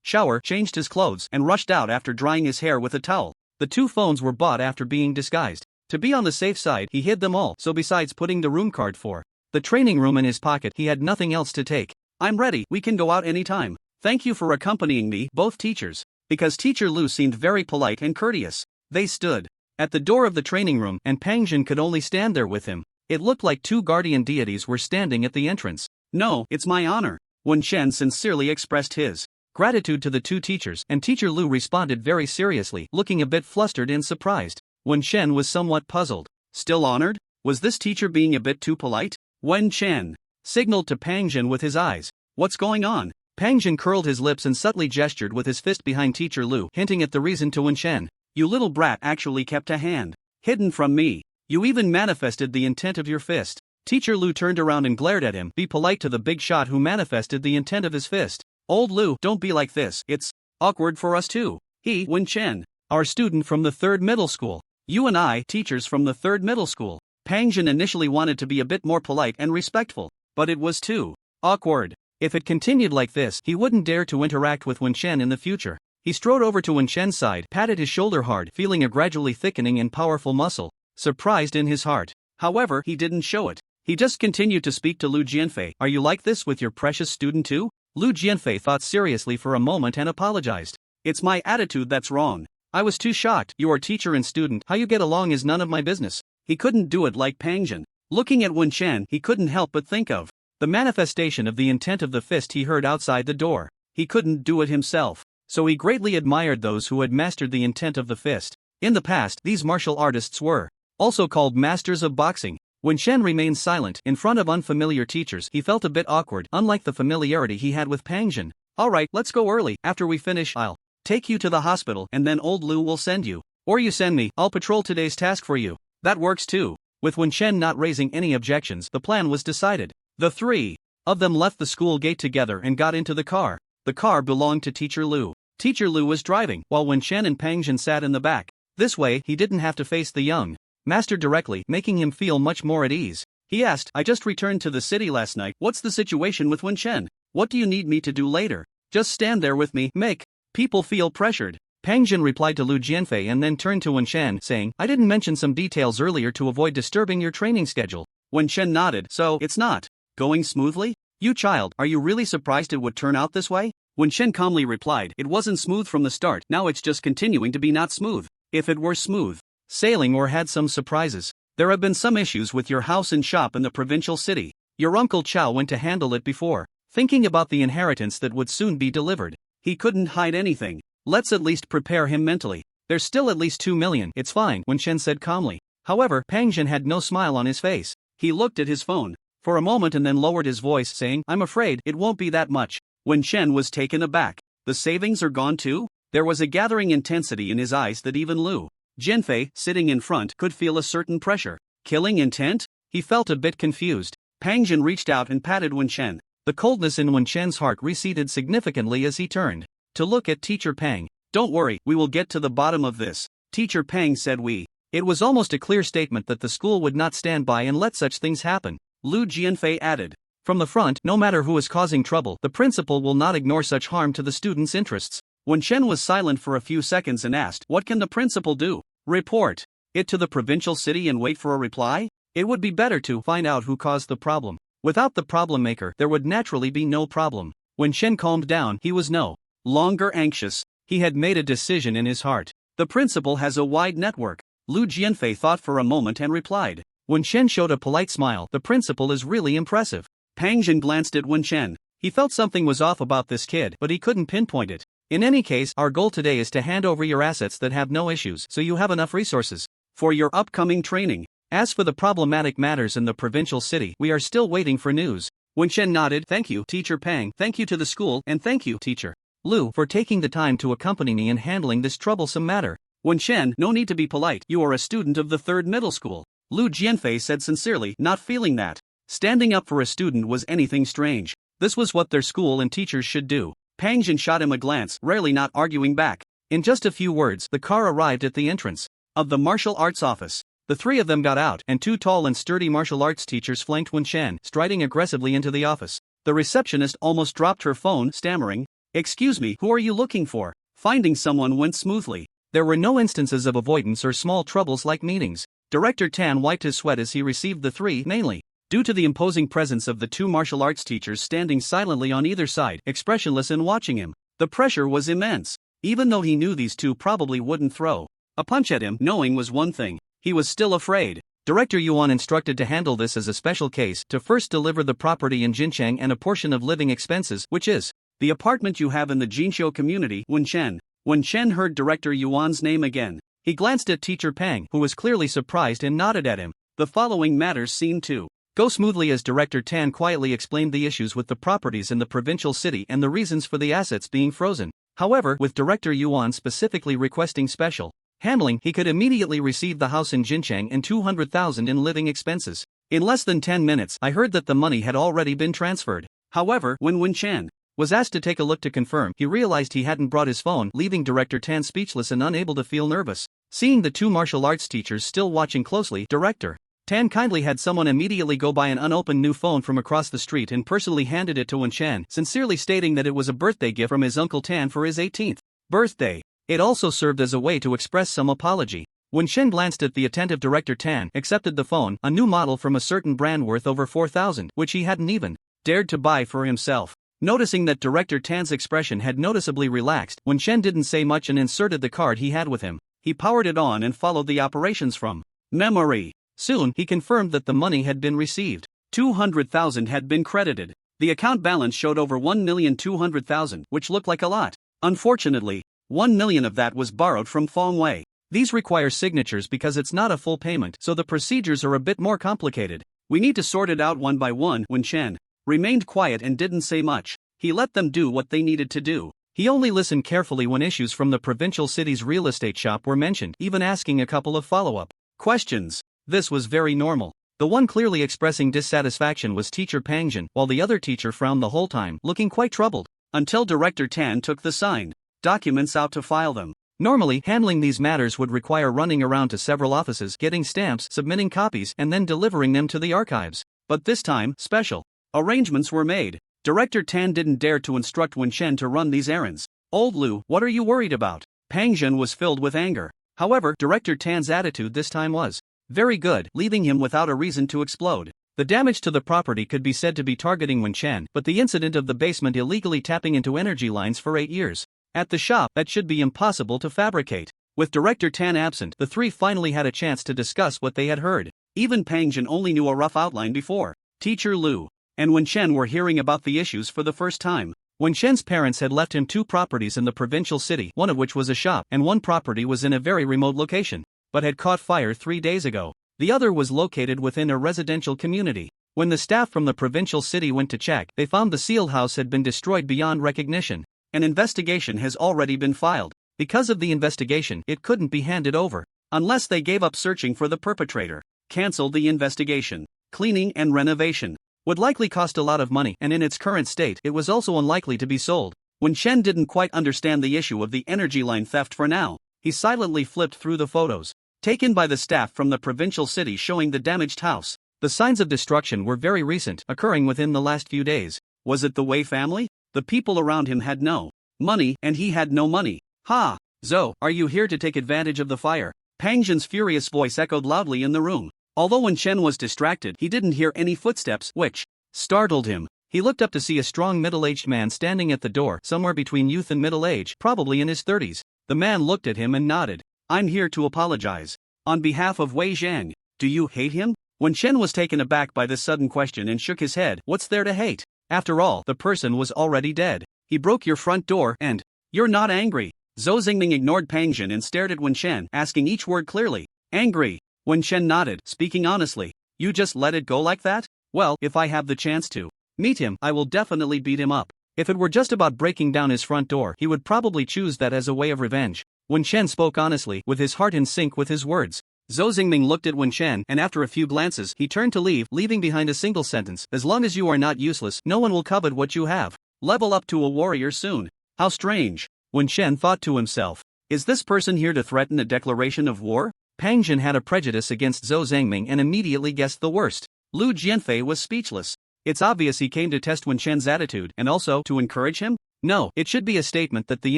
shower, changed his clothes, and rushed out after drying his hair with a towel. The 2 phones were bought after being disguised. To be on the safe side, he hid them all, so besides putting the room card for the training room in his pocket, he had nothing else to take. "I'm ready, we can go out anytime. Thank you for accompanying me, both teachers." Because Teacher Lu seemed very polite and courteous, they stood at the door of the training room, and Pang Jin could only stand there with him. It looked like 2 guardian deities were standing at the entrance. "No, it's my honor." Wen Chen sincerely expressed his gratitude to the 2 teachers, and Teacher Lu responded very seriously, looking a bit flustered and surprised. Wen Chen was somewhat puzzled. Still honored? Was this teacher being a bit too polite? Wen Chen signaled to Pang Jin with his eyes. "What's going on?" Pang Jin curled his lips and subtly gestured with his fist behind Teacher Lu, hinting at the reason to Wen Chen. "You little brat actually kept a hand hidden from me. You even manifested the intent of your fist." Teacher Lu turned around and glared at him. "Be polite to the big shot who manifested the intent of his fist." "Old Lu, don't be like this. It's awkward for us too. He, Wen Chen, our student from the 3rd middle school. You and I, teachers from the 3rd middle school." Pang Jin initially wanted to be a bit more polite and respectful, but it was too awkward. If it continued like this, he wouldn't dare to interact with Wen Chen in the future. He strode over to Wen Chen's side, patted his shoulder hard, feeling a gradually thickening and powerful muscle, surprised in his heart. However, he didn't show it. He just continued to speak to Lu Jianfei. "Are you like this with your precious student too?" Lu Jianfei thought seriously for a moment and apologized. "It's my attitude that's wrong. I was too shocked. You are teacher and student. How you get along is none of my business." He couldn't do it like Pang Jin. Looking at Wen Chen, he couldn't help but think of the manifestation of the intent of the fist he heard outside the door. He couldn't do it himself, so he greatly admired those who had mastered the intent of the fist. In the past, these martial artists were also called masters of boxing. Wen Chen remained silent. In front of unfamiliar teachers, he felt a bit awkward, unlike the familiarity he had with Pang Jin. "Alright, let's go early. After we finish, I'll take you to the hospital and then old Lu will send you. Or you send me, I'll patrol today's task for you." "That works too." With Wen Chen not raising any objections, the plan was decided. The 3 of them left the school gate together and got into the car. The car belonged to Teacher Lu. Teacher Lu was driving, while Wen Chen and Pang Jin sat in the back. This way, he didn't have to face the young master directly, making him feel much more at ease. He asked, "I just returned to the city last night. What's the situation with Wen Chen? What do you need me to do later?" "Just stand there with me. Make people feel pressured." Pang Jin replied to Lu Jianfei and then turned to Wen Chen, saying, "I didn't mention some details earlier to avoid disturbing your training schedule." Wen Chen nodded. "So, it's not going smoothly? You child, are you really surprised it would turn out this way?" Wen Chen calmly replied, "It wasn't smooth from the start, now it's just continuing to be not smooth. If it were smooth sailing or had some surprises. There have been some issues with your house and shop in the provincial city. Your uncle Chow went to handle it before, thinking about the inheritance that would soon be delivered. He couldn't hide anything. Let's at least prepare him mentally. There's still at least 2 million. It's fine, Wenchen said calmly. However, Pangjin had no smile on his face. He looked at his phone for a moment and then lowered his voice, saying, I'm afraid it won't be that much. Wenchen was taken aback. The savings are gone too? There was a gathering intensity in his eyes that even Lu Jianfei, sitting in front, could feel a certain pressure. Killing intent? He felt a bit confused. Pangjin reached out and patted Wenchen. The coldness in Wenchen's heart receded significantly as he turned to look at Teacher Pang. Don't worry, we will get to the bottom of this. Teacher Pang said we. It was almost a clear statement that the school would not stand by and let such things happen. Lu Jianfei added. From the front, no matter who is causing trouble, the principal will not ignore such harm to the students' interests. Wenchen was silent for a few seconds and asked, what can the principal do? Report it to the provincial city and wait for a reply? It would be better to find out who caused the problem. Without the problem maker, there would naturally be no problem. Wenchen calmed down, he was no longer anxious. He had made a decision in his heart. The principal has a wide network. Lu Jianfei thought for a moment and replied. Wenchen showed a polite smile. The principal is really impressive. Pangjin glanced at Wenchen. He felt something was off about this kid, but he couldn't pinpoint it. In any case, our goal today is to hand over your assets that have no issues so you have enough resources for your upcoming training. As for the problematic matters in the provincial city, we are still waiting for news. Wenchen nodded. Thank you, Teacher Pang. Thank you to the school, and thank you, Teacher Lu, for taking the time to accompany me in handling this troublesome matter. Wenchen, no need to be polite. You are a student of the 3rd middle school. Lu Jianfei said sincerely, not feeling that standing up for a student was anything strange. This was what their school and teachers should do. Pangjin shot him a glance, rarely not arguing back. In just a few words, the car arrived at the entrance of the martial arts office. The three of them got out, and 2 tall and sturdy martial arts teachers flanked Wenchen, striding aggressively into the office. The receptionist almost dropped her phone, stammering, Excuse me, who are you looking for? Finding someone went smoothly. There were no instances of avoidance or small troubles like meetings. Director Tan wiped his sweat as he received the three, mainly due to the imposing presence of the 2 martial arts teachers standing silently on either side, expressionless and watching him. The pressure was immense. Even though he knew these 2 probably wouldn't throw a punch at him, knowing was one thing. He was still afraid. Director Yuan instructed to handle this as a special case, to first deliver the property in Jincheng and a portion of living expenses, which is the apartment you have in the Jinxiu community, Wenchen. Wenchen heard Director Yuan's name again. He glanced at Teacher Pang, who was clearly surprised, and nodded at him. The following matters seemed to go smoothly as Director Tan quietly explained the issues with the properties in the provincial city and the reasons for the assets being frozen. However, with Director Yuan specifically requesting special handling, he could immediately receive the house in Jincheng and 200,000 in living expenses. In less than 10 minutes, I heard that the money had already been transferred. However, when Wenchen was asked to take a look to confirm, he realized he hadn't brought his phone, leaving Director Tan speechless and unable to feel nervous. Seeing the 2 martial arts teachers still watching closely, Director Tan kindly had someone immediately go buy an unopened new phone from across the street and personally handed it to Wenchen, sincerely stating that it was a birthday gift from his Uncle Tan for his 18th birthday. It also served as a way to express some apology. Wenchen glanced at the attentive Director Tan, accepted the phone, a new model from a certain brand worth over 4,000, which he hadn't even dared to buy for himself. Noticing that Director Tan's expression had noticeably relaxed, Wenchen didn't say much and inserted the card he had with him. He powered it on and followed the operations from memory. Soon, he confirmed that the money had been received. 200,000 had been credited. The account balance showed over 1,200,000, which looked like a lot. Unfortunately, 1 million of that was borrowed from Fong Wei. These require signatures because it's not a full payment, so the procedures are a bit more complicated. We need to sort it out one by one. Wenchen remained quiet and didn't say much. He let them do what they needed to do. He only listened carefully when issues from the provincial city's real estate shop were mentioned, even asking a couple of follow-up questions. This was very normal. The one clearly expressing dissatisfaction was Teacher Pangjin, while the other teacher frowned the whole time, looking quite troubled. Until Director Tan took the signed documents out to file them. Normally, handling these matters would require running around to several offices, getting stamps, submitting copies, and then delivering them to the archives. But this time, special arrangements were made. Director Tan didn't dare to instruct Wenchen to run these errands. Old Lu, what are you worried about? Pangjin was filled with anger. However, Director Tan's attitude this time was very good, leaving him without a reason to explode. The damage to the property could be said to be targeting Wenchen, but the incident of the basement illegally tapping into energy lines for 8 years at the shop, that should be impossible to fabricate. With Director Tan absent, the three finally had a chance to discuss what they had heard. Even Pangjin only knew a rough outline before. Teacher Lu and Wenchen were hearing about the issues for the first time. Wen Shen's parents had left him 2 properties in the provincial city, one of which was a shop, and one property was in a very remote location, but had caught fire 3 days ago. The other was located within a residential community. When the staff from the provincial city went to check, they found the sealed house had been destroyed beyond recognition. An investigation has already been filed. Because of the investigation, it couldn't be handed over unless they gave up searching for the perpetrator. Cancel the investigation. Cleaning and renovation would likely cost a lot of money, and in its current state, it was also unlikely to be sold. When Shen didn't quite understand the issue of the energy line theft for now, he silently flipped through the photos taken by the staff from the provincial city showing the damaged house. The signs of destruction were very recent, occurring within the last few days. Was it the Wei family? The people around him had no money, and he had no money. Ha! Zhou, are you here to take advantage of the fire? Pang Zhen's furious voice echoed loudly in the room. Although Wen Chen was distracted, he didn't hear any footsteps, which startled him. He looked up to see a strong middle-aged man standing at the door, somewhere between youth and middle age, probably in his 30s. The man looked at him and nodded. I'm here to apologize. On behalf of Wei Zhang. Do you hate him? Wen Chen was taken aback by this sudden question and shook his head. What's there to hate? After all, the person was already dead. He broke your front door and you're not angry. Zhou Xingming ignored Pang Zhen and stared at Wen Chen, asking each word clearly. Angry. Wen Chen nodded, speaking honestly. You just let it go like that? Well, if I have the chance to meet him, I will definitely beat him up. If it were just about breaking down his front door, he would probably choose that as a way of revenge. Wen Chen spoke honestly, with his heart in sync with his words. Zhou Xingming looked at Wen Chen, and after a few glances, he turned to leave, leaving behind a single sentence. As long as you are not useless, no one will covet what you have. Level up to a warrior soon. How strange. Wen Chen thought to himself. Is this person here to threaten a declaration of war? Pang Zhen had a prejudice against Zhou Xingming and immediately guessed the worst. Lu Jianfei was speechless. It's obvious he came to test Wen Chen's attitude and also to encourage him? No, it should be a statement that the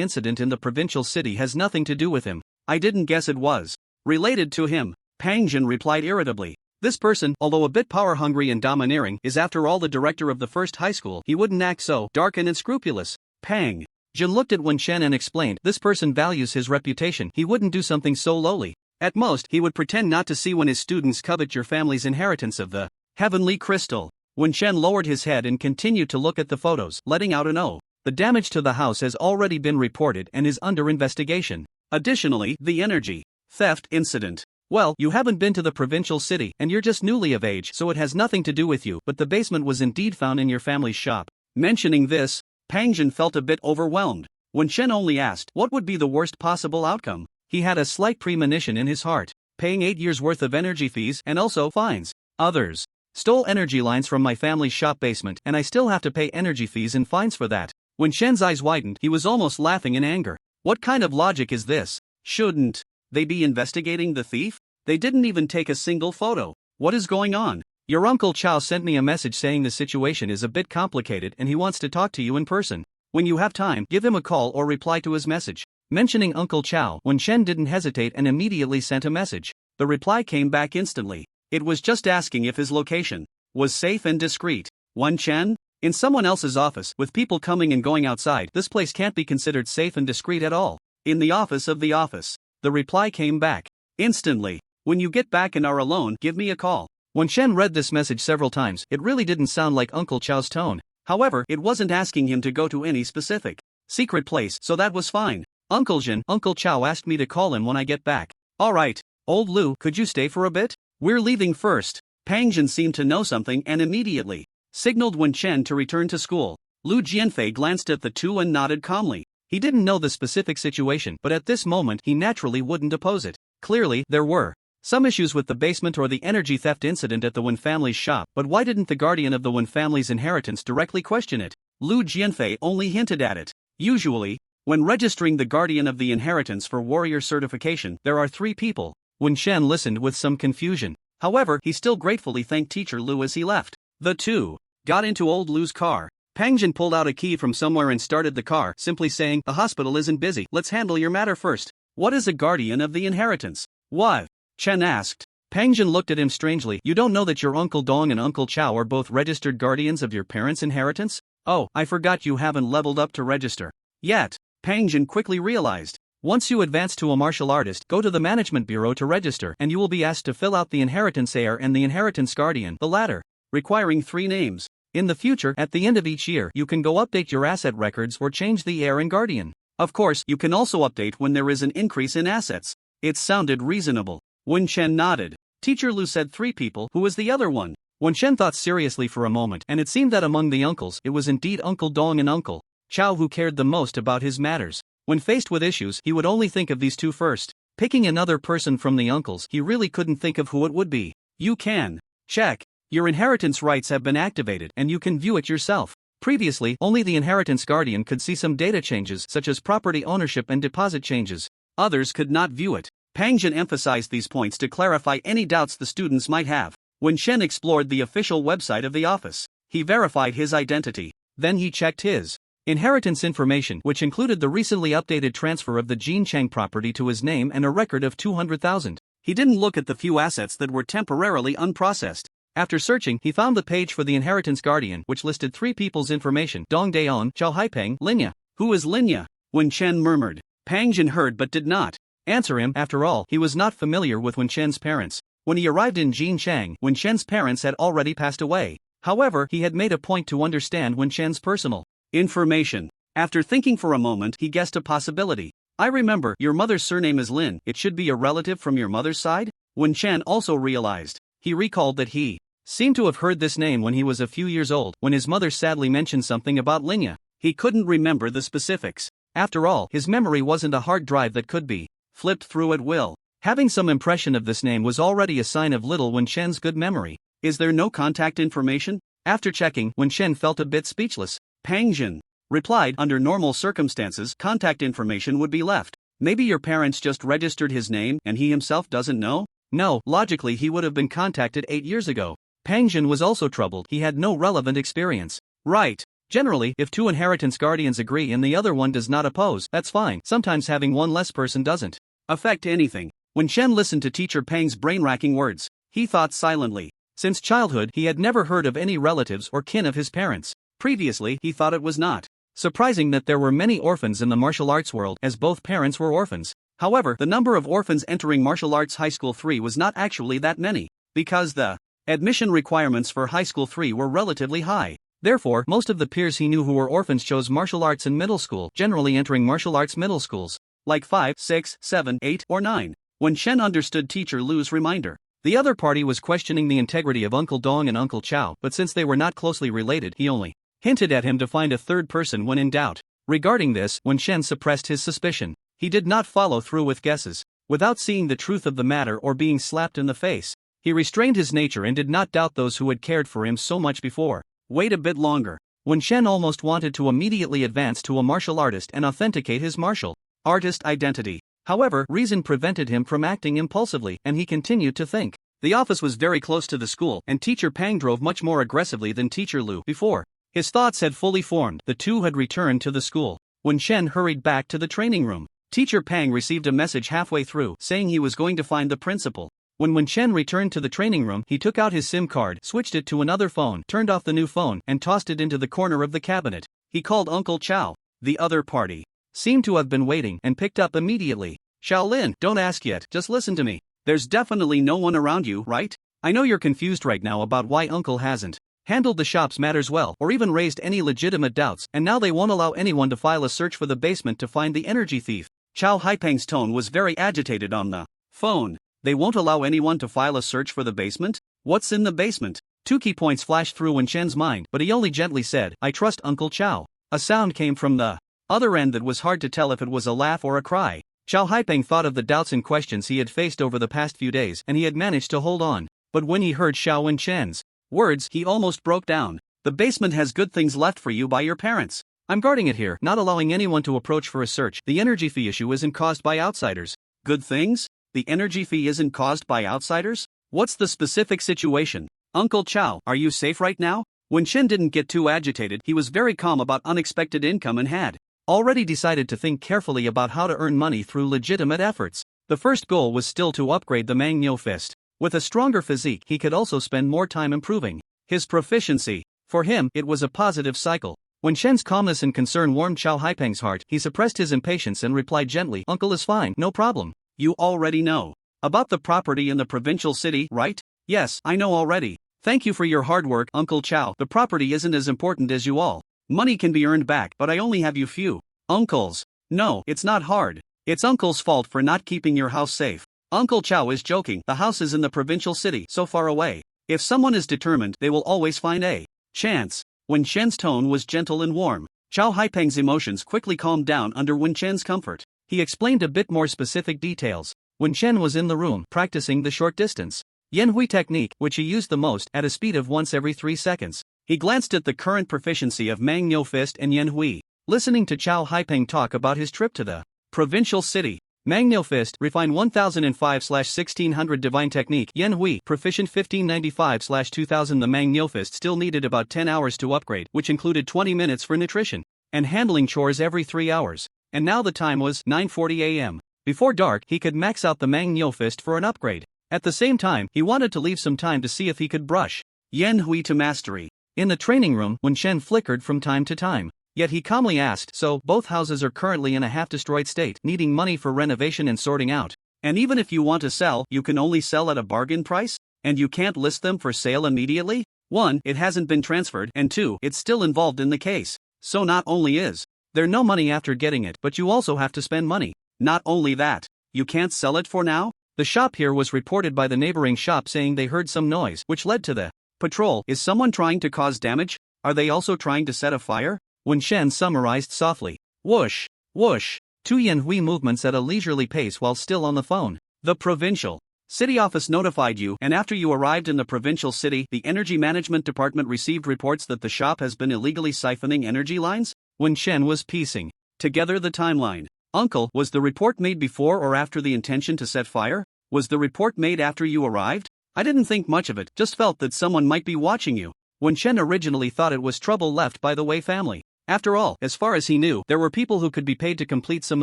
incident in the provincial city has nothing to do with him. I didn't guess it was related to him. Pang Zhen replied irritably. This person, although a bit power-hungry and domineering, is after all the director of the first high school. He wouldn't act so dark and unscrupulous. Pang Zhen looked at Wen Chen and explained, this person values his reputation. He wouldn't do something so lowly. At most, he would pretend not to see when his students covet your family's inheritance of the heavenly crystal. Wen Chen lowered his head and continued to look at the photos, letting out an "oh." The damage to the house has already been reported and is under investigation. Additionally, the energy theft incident. Well, you haven't been to the provincial city, and you're just newly of age, so it has nothing to do with you, but the basement was indeed found in your family's shop. Mentioning this, Pang Zhen felt a bit overwhelmed. Wen Chen only asked, what would be the worst possible outcome? He had a slight premonition in his heart. Paying 8 years' worth of energy fees and also fines. Others stole energy lines from my family's shop basement, and I still have to pay energy fees and fines for that. When Shen's eyes widened, he was almost laughing in anger. What kind of logic is this? Shouldn't they be investigating the thief? They didn't even take a single photo. What is going on? Your Uncle Chao sent me a message saying the situation is a bit complicated and he wants to talk to you in person. When you have time, give him a call or reply to his message. Mentioning Uncle Chao, Wen Chen didn't hesitate and immediately sent a message. The reply came back instantly. It was just asking if his location was safe and discreet. Wen Chen? In someone else's office, with people coming and going outside, this place can't be considered safe and discreet at all. In the office of the office. The reply came back instantly. When you get back and are alone, give me a call. When Shen read this message several times, it really didn't sound like Uncle Chao's tone. However, it wasn't asking him to go to any specific secret place, so that was fine. Uncle Chao asked me to call him when I get back. Alright, old Lu, could you stay for a bit? We're leaving first. Pang Zhen seemed to know something and immediately signaled Wen Chen to return to school. Lu Jianfei glanced at the two and nodded calmly. He didn't know the specific situation, but at this moment he naturally wouldn't oppose it. Clearly, there were some issues with the basement or the energy theft incident at the Wen family's shop, but why didn't the guardian of the Wen family's inheritance directly question it? Lu Jianfei only hinted at it. Usually, when registering the guardian of the inheritance for warrior certification, there are 3 people. Wen Chen listened with some confusion. However, he still gratefully thanked Teacher Lu as he left. The two got into old Lu's car. Pang Zhen pulled out a key from somewhere and started the car, simply saying, the hospital isn't busy, let's handle your matter first. What is a guardian of the inheritance? What? Chen asked. Pang Zhen looked at him strangely. You don't know that your Uncle Dong and Uncle Chao are both registered guardians of your parents' inheritance? Oh, I forgot you haven't leveled up to register yet. Pang Zhen quickly realized. Once you advance to a martial artist, go to the management bureau to register and you will be asked to fill out the inheritance heir and the inheritance guardian, the latter requiring 3 names. In the future, at the end of each year, you can go update your asset records or change the heir and guardian. Of course, you can also update when there is an increase in assets. It sounded reasonable. Wen Chen nodded. Teacher Lu said 3 people. Who was the other one? Wen Chen thought seriously for a moment, and it seemed that among the uncles, it was indeed Uncle Dong and Uncle Chow who cared the most about his matters. When faced with issues, he would only think of these 2 first. Picking another person from the uncles, he really couldn't think of who it would be. You can check. Your inheritance rights have been activated, and you can view it yourself. Previously, only the inheritance guardian could see some data changes such as property ownership and deposit changes. Others could not view it. Pang Jin emphasized these points to clarify any doubts the students might have. When Shen explored the official website of the office, he verified his identity. Then he checked his inheritance information, which included the recently updated transfer of the Jin Chang property to his name and a record of 200,000. He didn't look at the few assets that were temporarily unprocessed. After searching, he found the page for the inheritance guardian, which listed 3 people's information: Dong Daon, Chao Haipeng, Linya. Who is Linya? Wen Chen murmured. Pang Jin heard but did not answer him. After all, he was not familiar with Wen Chen's parents. When he arrived in Jinchang, Wen Chen's parents had already passed away. However, he had made a point to understand Wen Chen's personal information. After thinking for a moment, he guessed a possibility. I remember, your mother's surname is Lin. It should be a relative from your mother's side? Wen Chen also realized. He recalled that he seemed to have heard this name when he was a few years old, when his mother sadly mentioned something about Linya. He couldn't remember the specifics. After all, his memory wasn't a hard drive that could be flipped through at will. Having some impression of this name was already a sign of little Wen Chen's good memory. Is there no contact information? After checking, Wen Chen felt a bit speechless. Pang Jin replied, under normal circumstances, contact information would be left. Maybe your parents just registered his name and he himself doesn't know? No, logically he would have been contacted 8 years ago. Pang Jin was also troubled. He had no relevant experience. Right. Generally, if 2 inheritance guardians agree and the other one does not oppose, that's fine. Sometimes having one less person doesn't affect anything. When Chen listened to Teacher Pang's brain-racking words, he thought silently. Since childhood, he had never heard of any relatives or kin of his parents. Previously, he thought it was not surprising that there were many orphans in the martial arts world, as both parents were orphans. However, the number of orphans entering Martial Arts High School 3 was not actually that many, because the admission requirements for High School 3 were relatively high. Therefore, most of the peers he knew who were orphans chose martial arts in middle school, generally entering martial arts middle schools, like 5, 6, 7, 8, or 9. When Shen understood Teacher Lu's reminder, the other party was questioning the integrity of Uncle Dong and Uncle Chow, but since they were not closely related, he only hinted at him to find a third person when in doubt. Regarding this, Wen Shen suppressed his suspicion. He did not follow through with guesses. Without seeing the truth of the matter or being slapped in the face, he restrained his nature and did not doubt those who had cared for him so much before. Wait a bit longer. Wen Shen almost wanted to immediately advance to a martial artist and authenticate his martial artist identity. However, reason prevented him from acting impulsively, and he continued to think. The office was very close to the school, and Teacher Pang drove much more aggressively than Teacher Lu before. His thoughts had fully formed. The two had returned to the school. When Shen hurried back to the training room, Teacher Pang received a message halfway through saying he was going to find the principal. When Chen returned to the training room, he took out his SIM card, switched it to another phone, turned off the new phone, and tossed it into the corner of the cabinet. He called Uncle Chow. The other party seemed to have been waiting and picked up immediately. Shaolin, don't ask yet, just listen to me. There's definitely no one around you, right? I know you're confused right now about why Uncle hasn't handled the shop's matters well or even raised any legitimate doubts, and now they won't allow anyone to file a search for the basement to find the energy thief. Chow Haipeng's tone was very agitated on the phone. They won't allow anyone to file a search for the basement? What's in the basement? 2 key points flashed through Wen Chen's mind, but he only gently said, I trust Uncle Chow. A sound came from the other end that was hard to tell if it was a laugh or a cry. Chow Haipeng thought of the doubts and questions he had faced over the past few days, and he had managed to hold on. But when he heard Xiao Wen Chen's words, he almost broke down. The basement has good things left for you by your parents. I'm guarding it here, not allowing anyone to approach for a search. The energy fee issue isn't caused by outsiders. Good things? The energy fee isn't caused by outsiders? What's the specific situation? Uncle Chow, are you safe right now? When Chen didn't get too agitated, he was very calm about unexpected income and had already decided to think carefully about how to earn money through legitimate efforts. The first goal was still to upgrade the Mangyo fist. With a stronger physique, he could also spend more time improving his proficiency. For him, it was a positive cycle. When Shen's calmness and concern warmed Chow Haipeng's heart, he suppressed his impatience and replied gently, Uncle is fine, no problem. You already know about the property in the provincial city, right? Yes, I know already. Thank you for your hard work, Uncle Chow. The property isn't as important as you all. Money can be earned back, but I only have you few. Uncles. No, it's not hard. It's Uncle's fault for not keeping your house safe. Uncle Chow is joking. The house is in the provincial city, so far away. If someone is determined, they will always find a chance. Wen Chen's tone was gentle and warm. Chow Haipeng's emotions quickly calmed down under Wen Chen's comfort. He explained a bit more specific details. Wen Chen was in the room, practicing the short distance Yan Hui technique, which he used the most, at a speed of once every 3 seconds. He glanced at the current proficiency of Manga Fist and Yan Hui, listening to Chow Haipeng talk about his trip to the provincial city. Manga Fist, refined 1005/1600 divine technique. Yan Hui, proficient 1595/2000. The Manga Fist still needed about 10 hours to upgrade, which included 20 minutes for nutrition and handling chores every 3 hours. And now the time was 9:40 a.m. Before dark, he could max out the Manga Fist for an upgrade. At the same time, he wanted to leave some time to see if he could brush Yan Hui to mastery. In the training room, Wen Chen flickered from time to time. Yet he calmly asked, so, both houses are currently in a half-destroyed state, needing money for renovation and sorting out. And even if you want to sell, you can only sell at a bargain price? And you can't list them for sale immediately? 1. It hasn't been transferred, and 2. It's still involved in the case. So not only is there no money after getting it, but you also have to spend money. Not only that, you can't sell it for now? The shop here was reported by the neighboring shop saying they heard some noise, which led to the patrol. Is someone trying to cause damage? Are they also trying to set a fire? Wen Chen summarized softly. Whoosh, whoosh. 2 Yan Hui movements at a leisurely pace while still on the phone. The provincial city office notified you, and after you arrived in the provincial city, the energy management department received reports that the shop has been illegally siphoning energy lines? Wen Chen was piecing together the timeline. Uncle, was the report made before or after the intention to set fire? Was the report made after you arrived? I didn't think much of it, just felt that someone might be watching you. Wen Chen originally thought it was trouble left by the Wei family. After all, as far as he knew, there were people who could be paid to complete some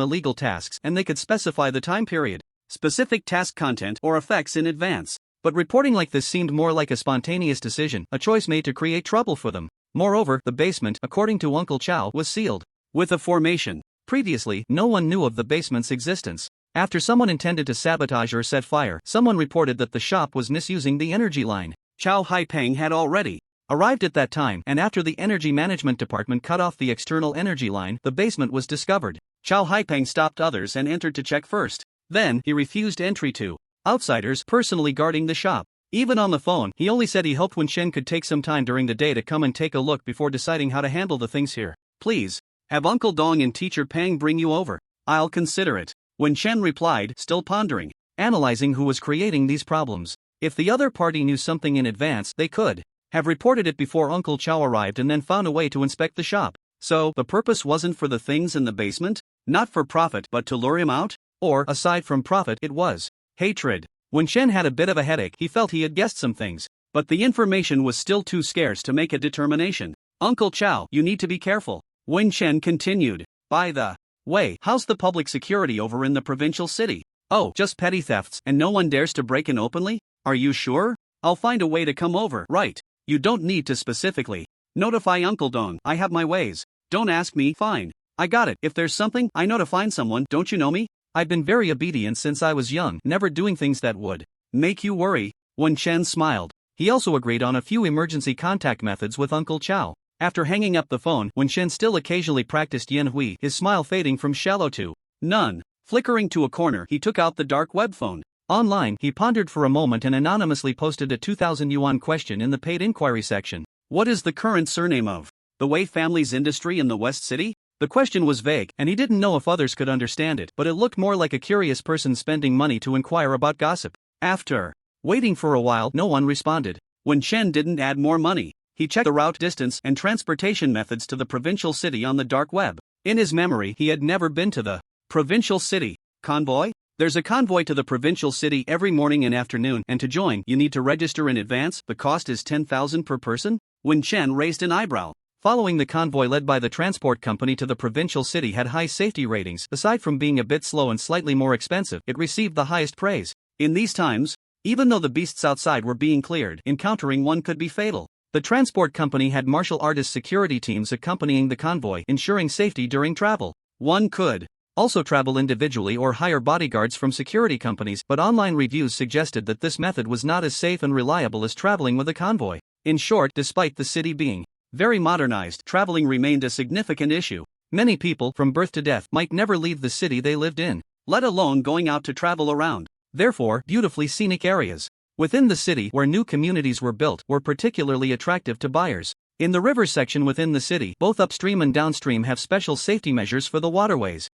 illegal tasks, and they could specify the time period, specific task content, or effects in advance. But reporting like this seemed more like a spontaneous decision, a choice made to create trouble for them. Moreover, the basement, according to Uncle Chow, was sealed with a formation. Previously, no one knew of the basement's existence. After someone intended to sabotage or set fire, someone reported that the shop was misusing the energy line. Chow Haipeng had already arrived at that time, and after the energy management department cut off the external energy line, the basement was discovered. Chow Haipeng stopped others and entered to check first. Then, he refused entry to outsiders personally guarding the shop. Even on the phone, he only said he hoped Wen Chen could take some time during the day to come and take a look before deciding how to handle the things here. Please, have Uncle Dong and Teacher Pang bring you over. I'll consider it. Wen Chen replied, still pondering, analyzing who was creating these problems. If the other party knew something in advance, they could have reported it before Uncle Chow arrived and then found a way to inspect the shop. So, the purpose wasn't for the things in the basement? Not for profit but to lure him out? Or, aside from profit, it was hatred. Wen Chen had a bit of a headache. He felt he had guessed some things, but the information was still too scarce to make a determination. Uncle Chow, you need to be careful. Wen Chen continued. By the way, how's the public security over in the provincial city? Oh, just petty thefts, and no one dares to break in openly? Are you sure? I'll find a way to come over. Right. You don't need to specifically notify Uncle Dong. I have my ways. Don't ask me. Fine. I got it. If there's something, I know to find someone. Don't you know me? I've been very obedient since I was young, never doing things that would make you worry. Wen Chen smiled. He also agreed on a few emergency contact methods with Uncle Chow. After hanging up the phone, Wen Chen still occasionally practiced Yan Hui, his smile fading from shallow to none. Flickering to a corner, he took out the dark web phone. Online, he pondered for a moment and anonymously posted a 2,000 yuan question in the paid inquiry section. What is the current surname of the Wei family's industry in the West City? The question was vague, and he didn't know if others could understand it, but it looked more like a curious person spending money to inquire about gossip. After waiting for a while, no one responded. Wen Chen didn't add more money. He checked the route, distance, and transportation methods to the provincial city on the dark web. In his memory, he had never been to the provincial city. Convoy? There's a convoy to the provincial city every morning and afternoon, and to join, you need to register in advance. The cost is 10,000 per person? Wen Chen raised an eyebrow. Following the convoy led by the transport company to the provincial city had high safety ratings. Aside from being a bit slow and slightly more expensive, it received the highest praise. In these times, even though the beasts outside were being cleared, encountering one could be fatal. The transport company had martial artist security teams accompanying the convoy, ensuring safety during travel. One could also travel individually or hire bodyguards from security companies, but online reviews suggested that this method was not as safe and reliable as traveling with a convoy. In short, despite the city being very modernized, traveling remained a significant issue. Many people, from birth to death, might never leave the city they lived in, let alone going out to travel around. Therefore, beautifully scenic areas within the city where new communities were built were particularly attractive to buyers. In the river section within the city, both upstream and downstream have special safety measures for the waterways.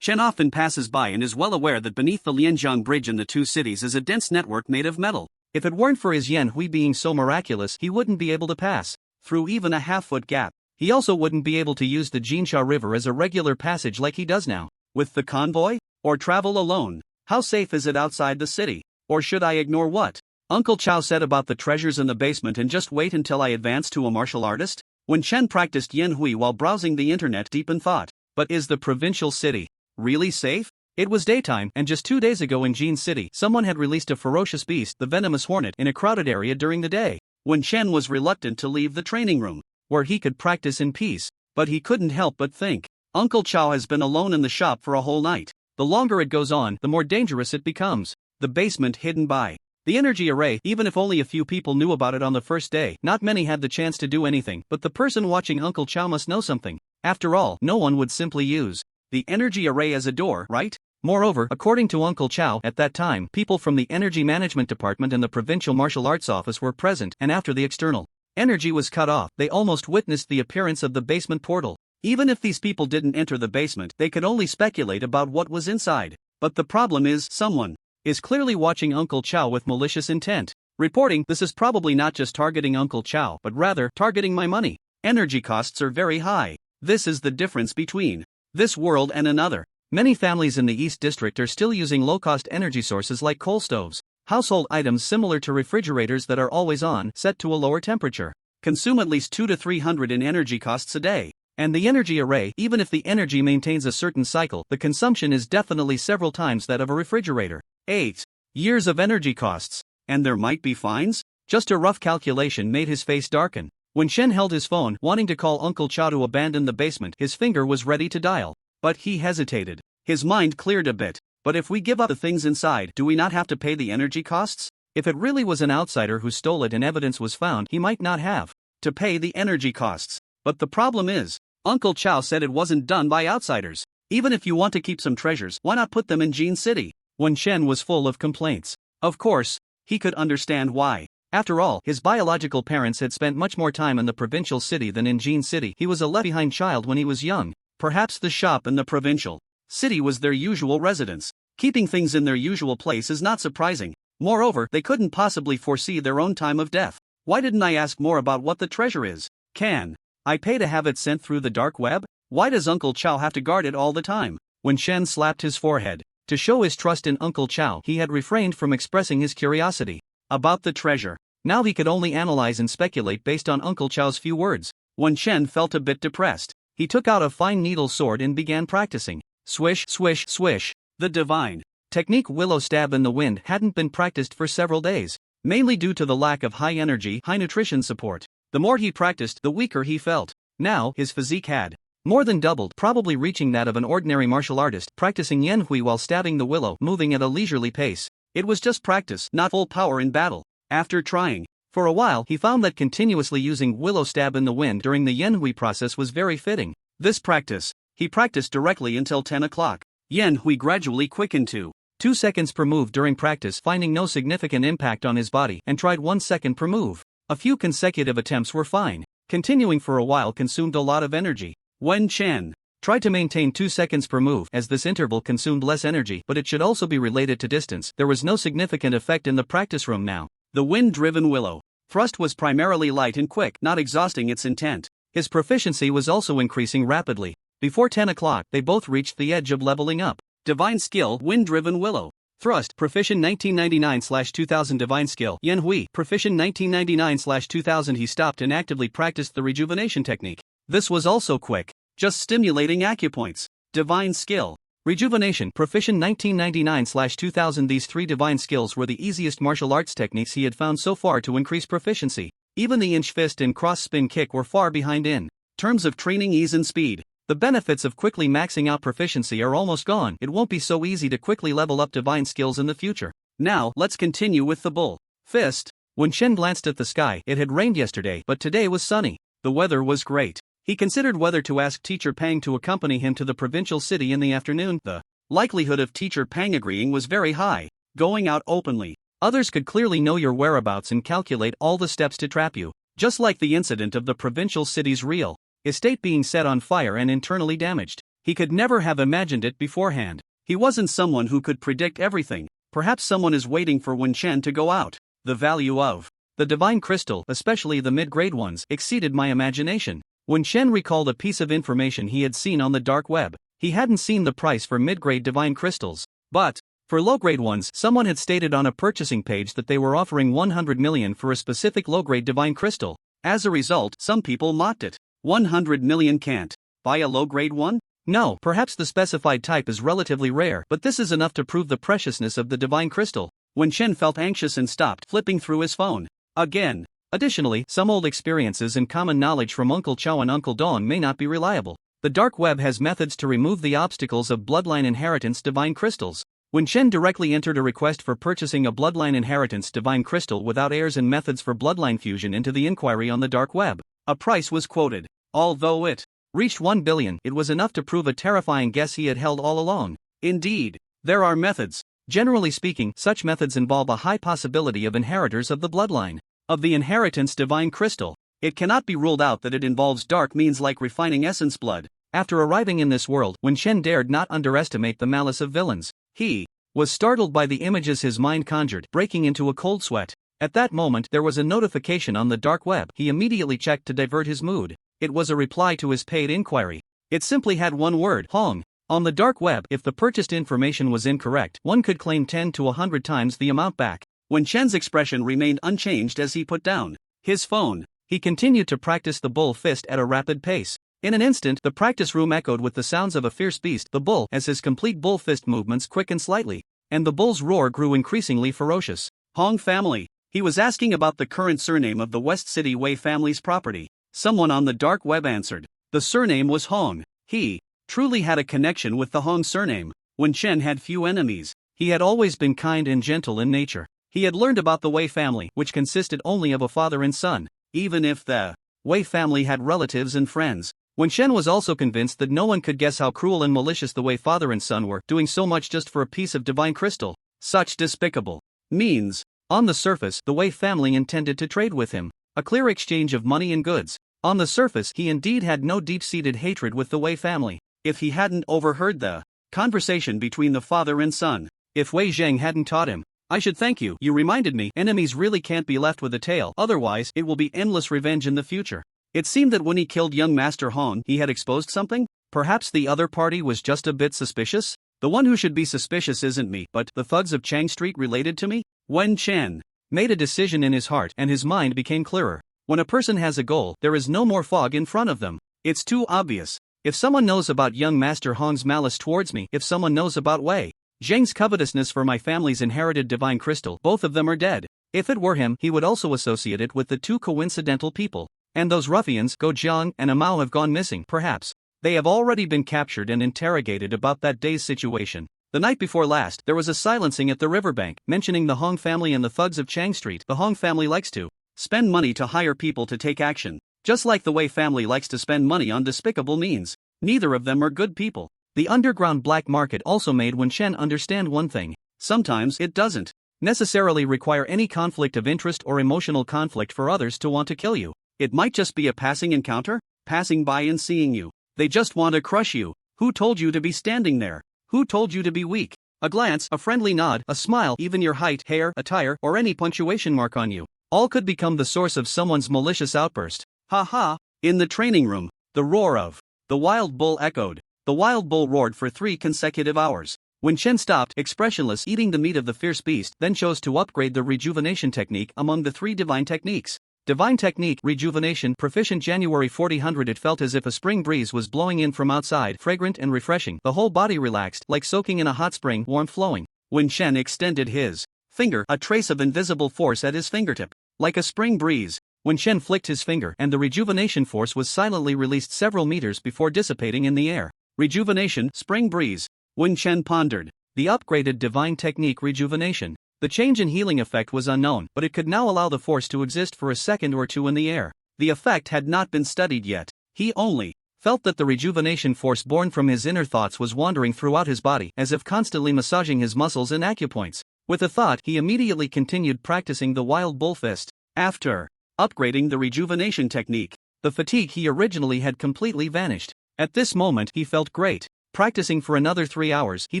Chen often passes by and is well aware that beneath the Lianjiang Bridge in the two cities is a dense network made of metal. If it weren't for his Yanhui being so miraculous, he wouldn't be able to pass through even a half-foot gap. He also wouldn't be able to use the Jinsha River as a regular passage like he does now. With the convoy? Or travel alone? How safe is it outside the city? Or should I ignore what Uncle Chow said about the treasures in the basement and just wait until I advance to a martial artist? When Chen practiced Yanhui while browsing the internet, deep in thought. But is the provincial city really safe? It was daytime, and just 2 days ago in Jin City, someone had released a ferocious beast, the venomous hornet, in a crowded area during the day, when Chen was reluctant to leave the training room, where he could practice in peace. But he couldn't help but think, Uncle Chow has been alone in the shop for a whole night. The longer it goes on, the more dangerous it becomes. The basement hidden by the energy array. Even if only a few people knew about it on the first day, not many had the chance to do anything, but the person watching Uncle Chow must know something. After all, no one would simply use the energy array as a door, right? Moreover, according to Uncle Chow, at that time, people from the Energy Management Department and the Provincial Martial Arts Office were present, and after the external energy was cut off, they almost witnessed the appearance of the basement portal. Even if these people didn't enter the basement, they could only speculate about what was inside. But the problem is, someone is clearly watching Uncle Chow with malicious intent. Reporting, this is probably not just targeting Uncle Chow, but rather targeting my money. Energy costs are very high. This is the difference between this world and another. Many families in the East District are still using low-cost energy sources like coal stoves, household items similar to refrigerators that are always on, set to a lower temperature, consume at least 200 to 300 in energy costs a day. And the energy array, even if the energy maintains a certain cycle, the consumption is definitely several times that of a refrigerator. 8 years of energy costs. And there might be fines? Just a rough calculation made his face darken. When Shen held his phone, wanting to call Uncle Chow to abandon the basement, his finger was ready to dial. But he hesitated. His mind cleared a bit. But if we give up the things inside, do we not have to pay the energy costs? If it really was an outsider who stole it and evidence was found, he might not have to pay the energy costs. But the problem is, Uncle Chow said it wasn't done by outsiders. Even if you want to keep some treasures, why not put them in Jin City? When Shen was full of complaints. Of course, he could understand why. After all, his biological parents had spent much more time in the provincial city than in Jin City. He was a left-behind child when he was young. Perhaps the shop in the provincial city was their usual residence. Keeping things in their usual place is not surprising. Moreover, they couldn't possibly foresee their own time of death. Why didn't I ask more about what the treasure is? Can I pay to have it sent through the dark web? Why does Uncle Chow have to guard it all the time? When Shen slapped his forehead to show his trust in Uncle Chow, he had refrained from expressing his curiosity about the treasure. Now he could only analyze and speculate based on Uncle Chow's few words. When Shen felt a bit depressed, he took out a fine needle sword and began practicing. Swish, swish, swish. The divine technique willow stab in the wind hadn't been practiced for several days, mainly due to the lack of high energy, high nutrition support. The more he practiced, the weaker he felt. Now, his physique had more than doubled, probably reaching that of an ordinary martial artist, practicing Yanhui while stabbing the willow, moving at a leisurely pace. It was just practice, not full power in battle. After trying for a while, he found that continuously using willow stab in the wind during the Yanhui process was very fitting. This practice, he practiced directly until 10 o'clock. Yanhui gradually quickened to 2 seconds per move during practice, finding no significant impact on his body, and tried 1 second per move. A few consecutive attempts were fine. Continuing for a while consumed a lot of energy. When Chen tried to maintain 2 seconds per move, as this interval consumed less energy, but it should also be related to distance, there was no significant effect in the practice room now. The wind-driven willow thrust was primarily light and quick, not exhausting its intent. His proficiency was also increasing rapidly. Before 10 o'clock, they both reached the edge of leveling up. Divine skill, wind-driven willow thrust, proficient 1999/2000. Divine skill, Yanhui, proficient 1999/2000. He stopped and actively practiced the rejuvenation technique. This was also quick, just stimulating acupoints. Divine skill, rejuvenation, proficient 1999/2000. These three divine skills were the easiest martial arts techniques he had found so far to increase proficiency. Even the inch fist and cross spin kick were far behind in terms of training ease and speed. The benefits of quickly maxing out proficiency are almost gone. It won't be so easy to quickly level up divine skills in the future. Now, let's continue with the bull fist. When Shen glanced at the sky, it had rained yesterday, but today was sunny. The weather was great. He considered whether to ask Teacher Pang to accompany him to the provincial city in the afternoon. The likelihood of Teacher Pang agreeing was very high. Going out openly, others could clearly know your whereabouts and calculate all the steps to trap you. Just like the incident of the provincial city's real estate being set on fire and internally damaged. He could never have imagined it beforehand. He wasn't someone who could predict everything. Perhaps someone is waiting for Wen Chen to go out. The value of the divine crystal, especially the mid-grade ones, exceeded my imagination. When Shen recalled a piece of information he had seen on the dark web, he hadn't seen the price for mid-grade divine crystals. But for low-grade ones, someone had stated on a purchasing page that they were offering 100 million for a specific low-grade divine crystal. As a result, some people mocked it. 100 million can't buy a low-grade one? No, perhaps the specified type is relatively rare, but this is enough to prove the preciousness of the divine crystal. When Shen felt anxious and stopped flipping through his phone. Again. Additionally, some old experiences and common knowledge from Uncle Chao and Uncle Dong may not be reliable. The dark web has methods to remove the obstacles of bloodline inheritance divine crystals. When Shen directly entered a request for purchasing a bloodline inheritance divine crystal without heirs and methods for bloodline fusion into the inquiry on the dark web, a price was quoted. Although it reached 1 billion, it was enough to prove a terrifying guess he had held all along. Indeed, there are methods. Generally speaking, such methods involve a high possibility of inheritors of the bloodline of the inheritance divine crystal. It cannot be ruled out that it involves dark means like refining essence blood. After arriving in this world, Wen Chen dared not underestimate the malice of villains. He was startled by the images his mind conjured, breaking into a cold sweat. At that moment, there was a notification on the dark web. He immediately checked to divert his mood. It was a reply to his paid inquiry. It simply had one word: Hong. On the dark web, if the purchased information was incorrect, one could claim 10 to 100 times the amount back. When Chen's expression remained unchanged as he put down his phone, he continued to practice the bull fist at a rapid pace. In an instant, the practice room echoed with the sounds of a fierce beast, the bull, as his complete bull fist movements quickened slightly, and the bull's roar grew increasingly ferocious. Hong family. He was asking about the current surname of the West City Wei family's property. Someone on the dark web answered. The surname was Hong. He truly had a connection with the Hong surname. When Chen had few enemies, he had always been kind and gentle in nature. He had learned about the Wei family, which consisted only of a father and son, even if the Wei family had relatives and friends. When Shen was also convinced that no one could guess how cruel and malicious the Wei father and son were, doing so much just for a piece of divine crystal. Such despicable means. On the surface, the Wei family intended to trade with him. A clear exchange of money and goods. On the surface, he indeed had no deep-seated hatred with the Wei family. If he hadn't overheard the conversation between the father and son. If Wei Zheng hadn't taught him. I should thank you, you reminded me. Enemies really can't be left with a tail, otherwise it will be endless revenge in the future. It seemed that when he killed young Master Hong, he had exposed something? Perhaps the other party was just a bit suspicious? The one who should be suspicious isn't me, but the thugs of Chang Street related to me? Wen Chen made a decision in his heart, and his mind became clearer. When a person has a goal, there is no more fog in front of them. It's too obvious. If someone knows about young Master Hong's malice towards me, if someone knows about Wei Zheng's covetousness for my family's inherited divine crystal, both of them are dead. If it were him, he would also associate it with the two coincidental people. And those ruffians, Go Jiang and Amao, have gone missing. Perhaps they have already been captured and interrogated about that day's situation. The night before last, there was a silencing at the riverbank, mentioning the Hong family and the thugs of Chang Street. The Hong family likes to spend money to hire people to take action, just like the Wei family likes to spend money on despicable means. Neither of them are good people. The underground black market also made Wen Chen understand one thing. Sometimes it doesn't necessarily require any conflict of interest or emotional conflict for others to want to kill you. It might just be a passing encounter, passing by and seeing you. They just want to crush you. Who told you to be standing there? Who told you to be weak? A glance, a friendly nod, a smile, even your height, hair, attire, or any punctuation mark on you, all could become the source of someone's malicious outburst. Ha ha! In the training room, the roar of the wild bull echoed. The wild bull roared for 3 consecutive hours. When Chen stopped, expressionless, eating the meat of the fierce beast, then chose to upgrade the rejuvenation technique among the 3 divine techniques. Divine Technique, Rejuvenation, Proficient January 4000. It felt as if a spring breeze was blowing in from outside, fragrant and refreshing. The whole body relaxed, like soaking in a hot spring, warm flowing. When Shen extended his finger, a trace of invisible force at his fingertip. Like a spring breeze, Wen Shen flicked his finger and the rejuvenation force was silently released several meters before dissipating in the air. Rejuvenation, spring breeze. Wen Shen pondered. The upgraded divine technique rejuvenation. The change in healing effect was unknown, but it could now allow the force to exist for a second or two in the air. The effect had not been studied yet. He only felt that the rejuvenation force born from his inner thoughts was wandering throughout his body as if constantly massaging his muscles and acupoints. With the thought, he immediately continued practicing the wild bull fist. After upgrading the rejuvenation technique, the fatigue he originally had completely vanished. At this moment, he felt great. Practicing for another 3 hours, he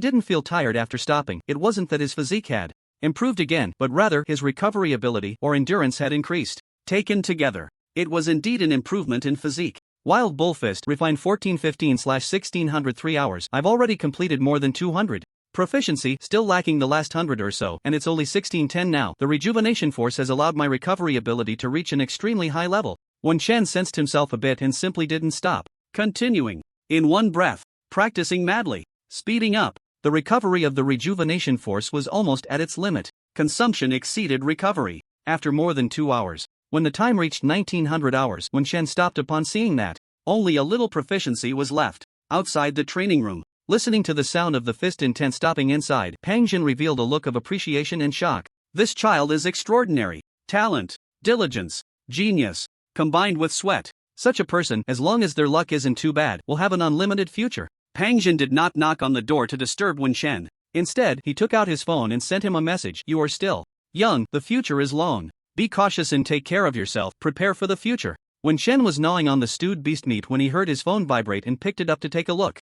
didn't feel tired after stopping. It wasn't that his physique had improved again, but rather his recovery ability or endurance had increased. Taken together, it was indeed an improvement in physique. Wild Bull Fist refined 1415/1600 3 hours. I've already completed more than 200. Proficiency still lacking the last 100 or so, and it's only 1610 now. The rejuvenation force has allowed my recovery ability to reach an extremely high level. Wen Shen sensed himself a bit and simply didn't stop. Continuing, in one breath, practicing madly, speeding up. The recovery of the rejuvenation force was almost at its limit. Consumption exceeded recovery. After more than 2 hours, when the time reached 1900 hours, Wen Shen stopped upon seeing that only a little proficiency was left. Outside the training room, listening to the sound of the fist intent stopping inside, Pang Jin revealed a look of appreciation and shock. This child is extraordinary. Talent, diligence, genius, combined with sweat. Such a person, as long as their luck isn't too bad, will have an unlimited future. Pang Jin did not knock on the door to disturb Wen Shen. Instead, he took out his phone and sent him a message. You are still young, the future is long. Be cautious and take care of yourself, prepare for the future. Wen Shen was gnawing on the stewed beast meat when he heard his phone vibrate and picked it up to take a look.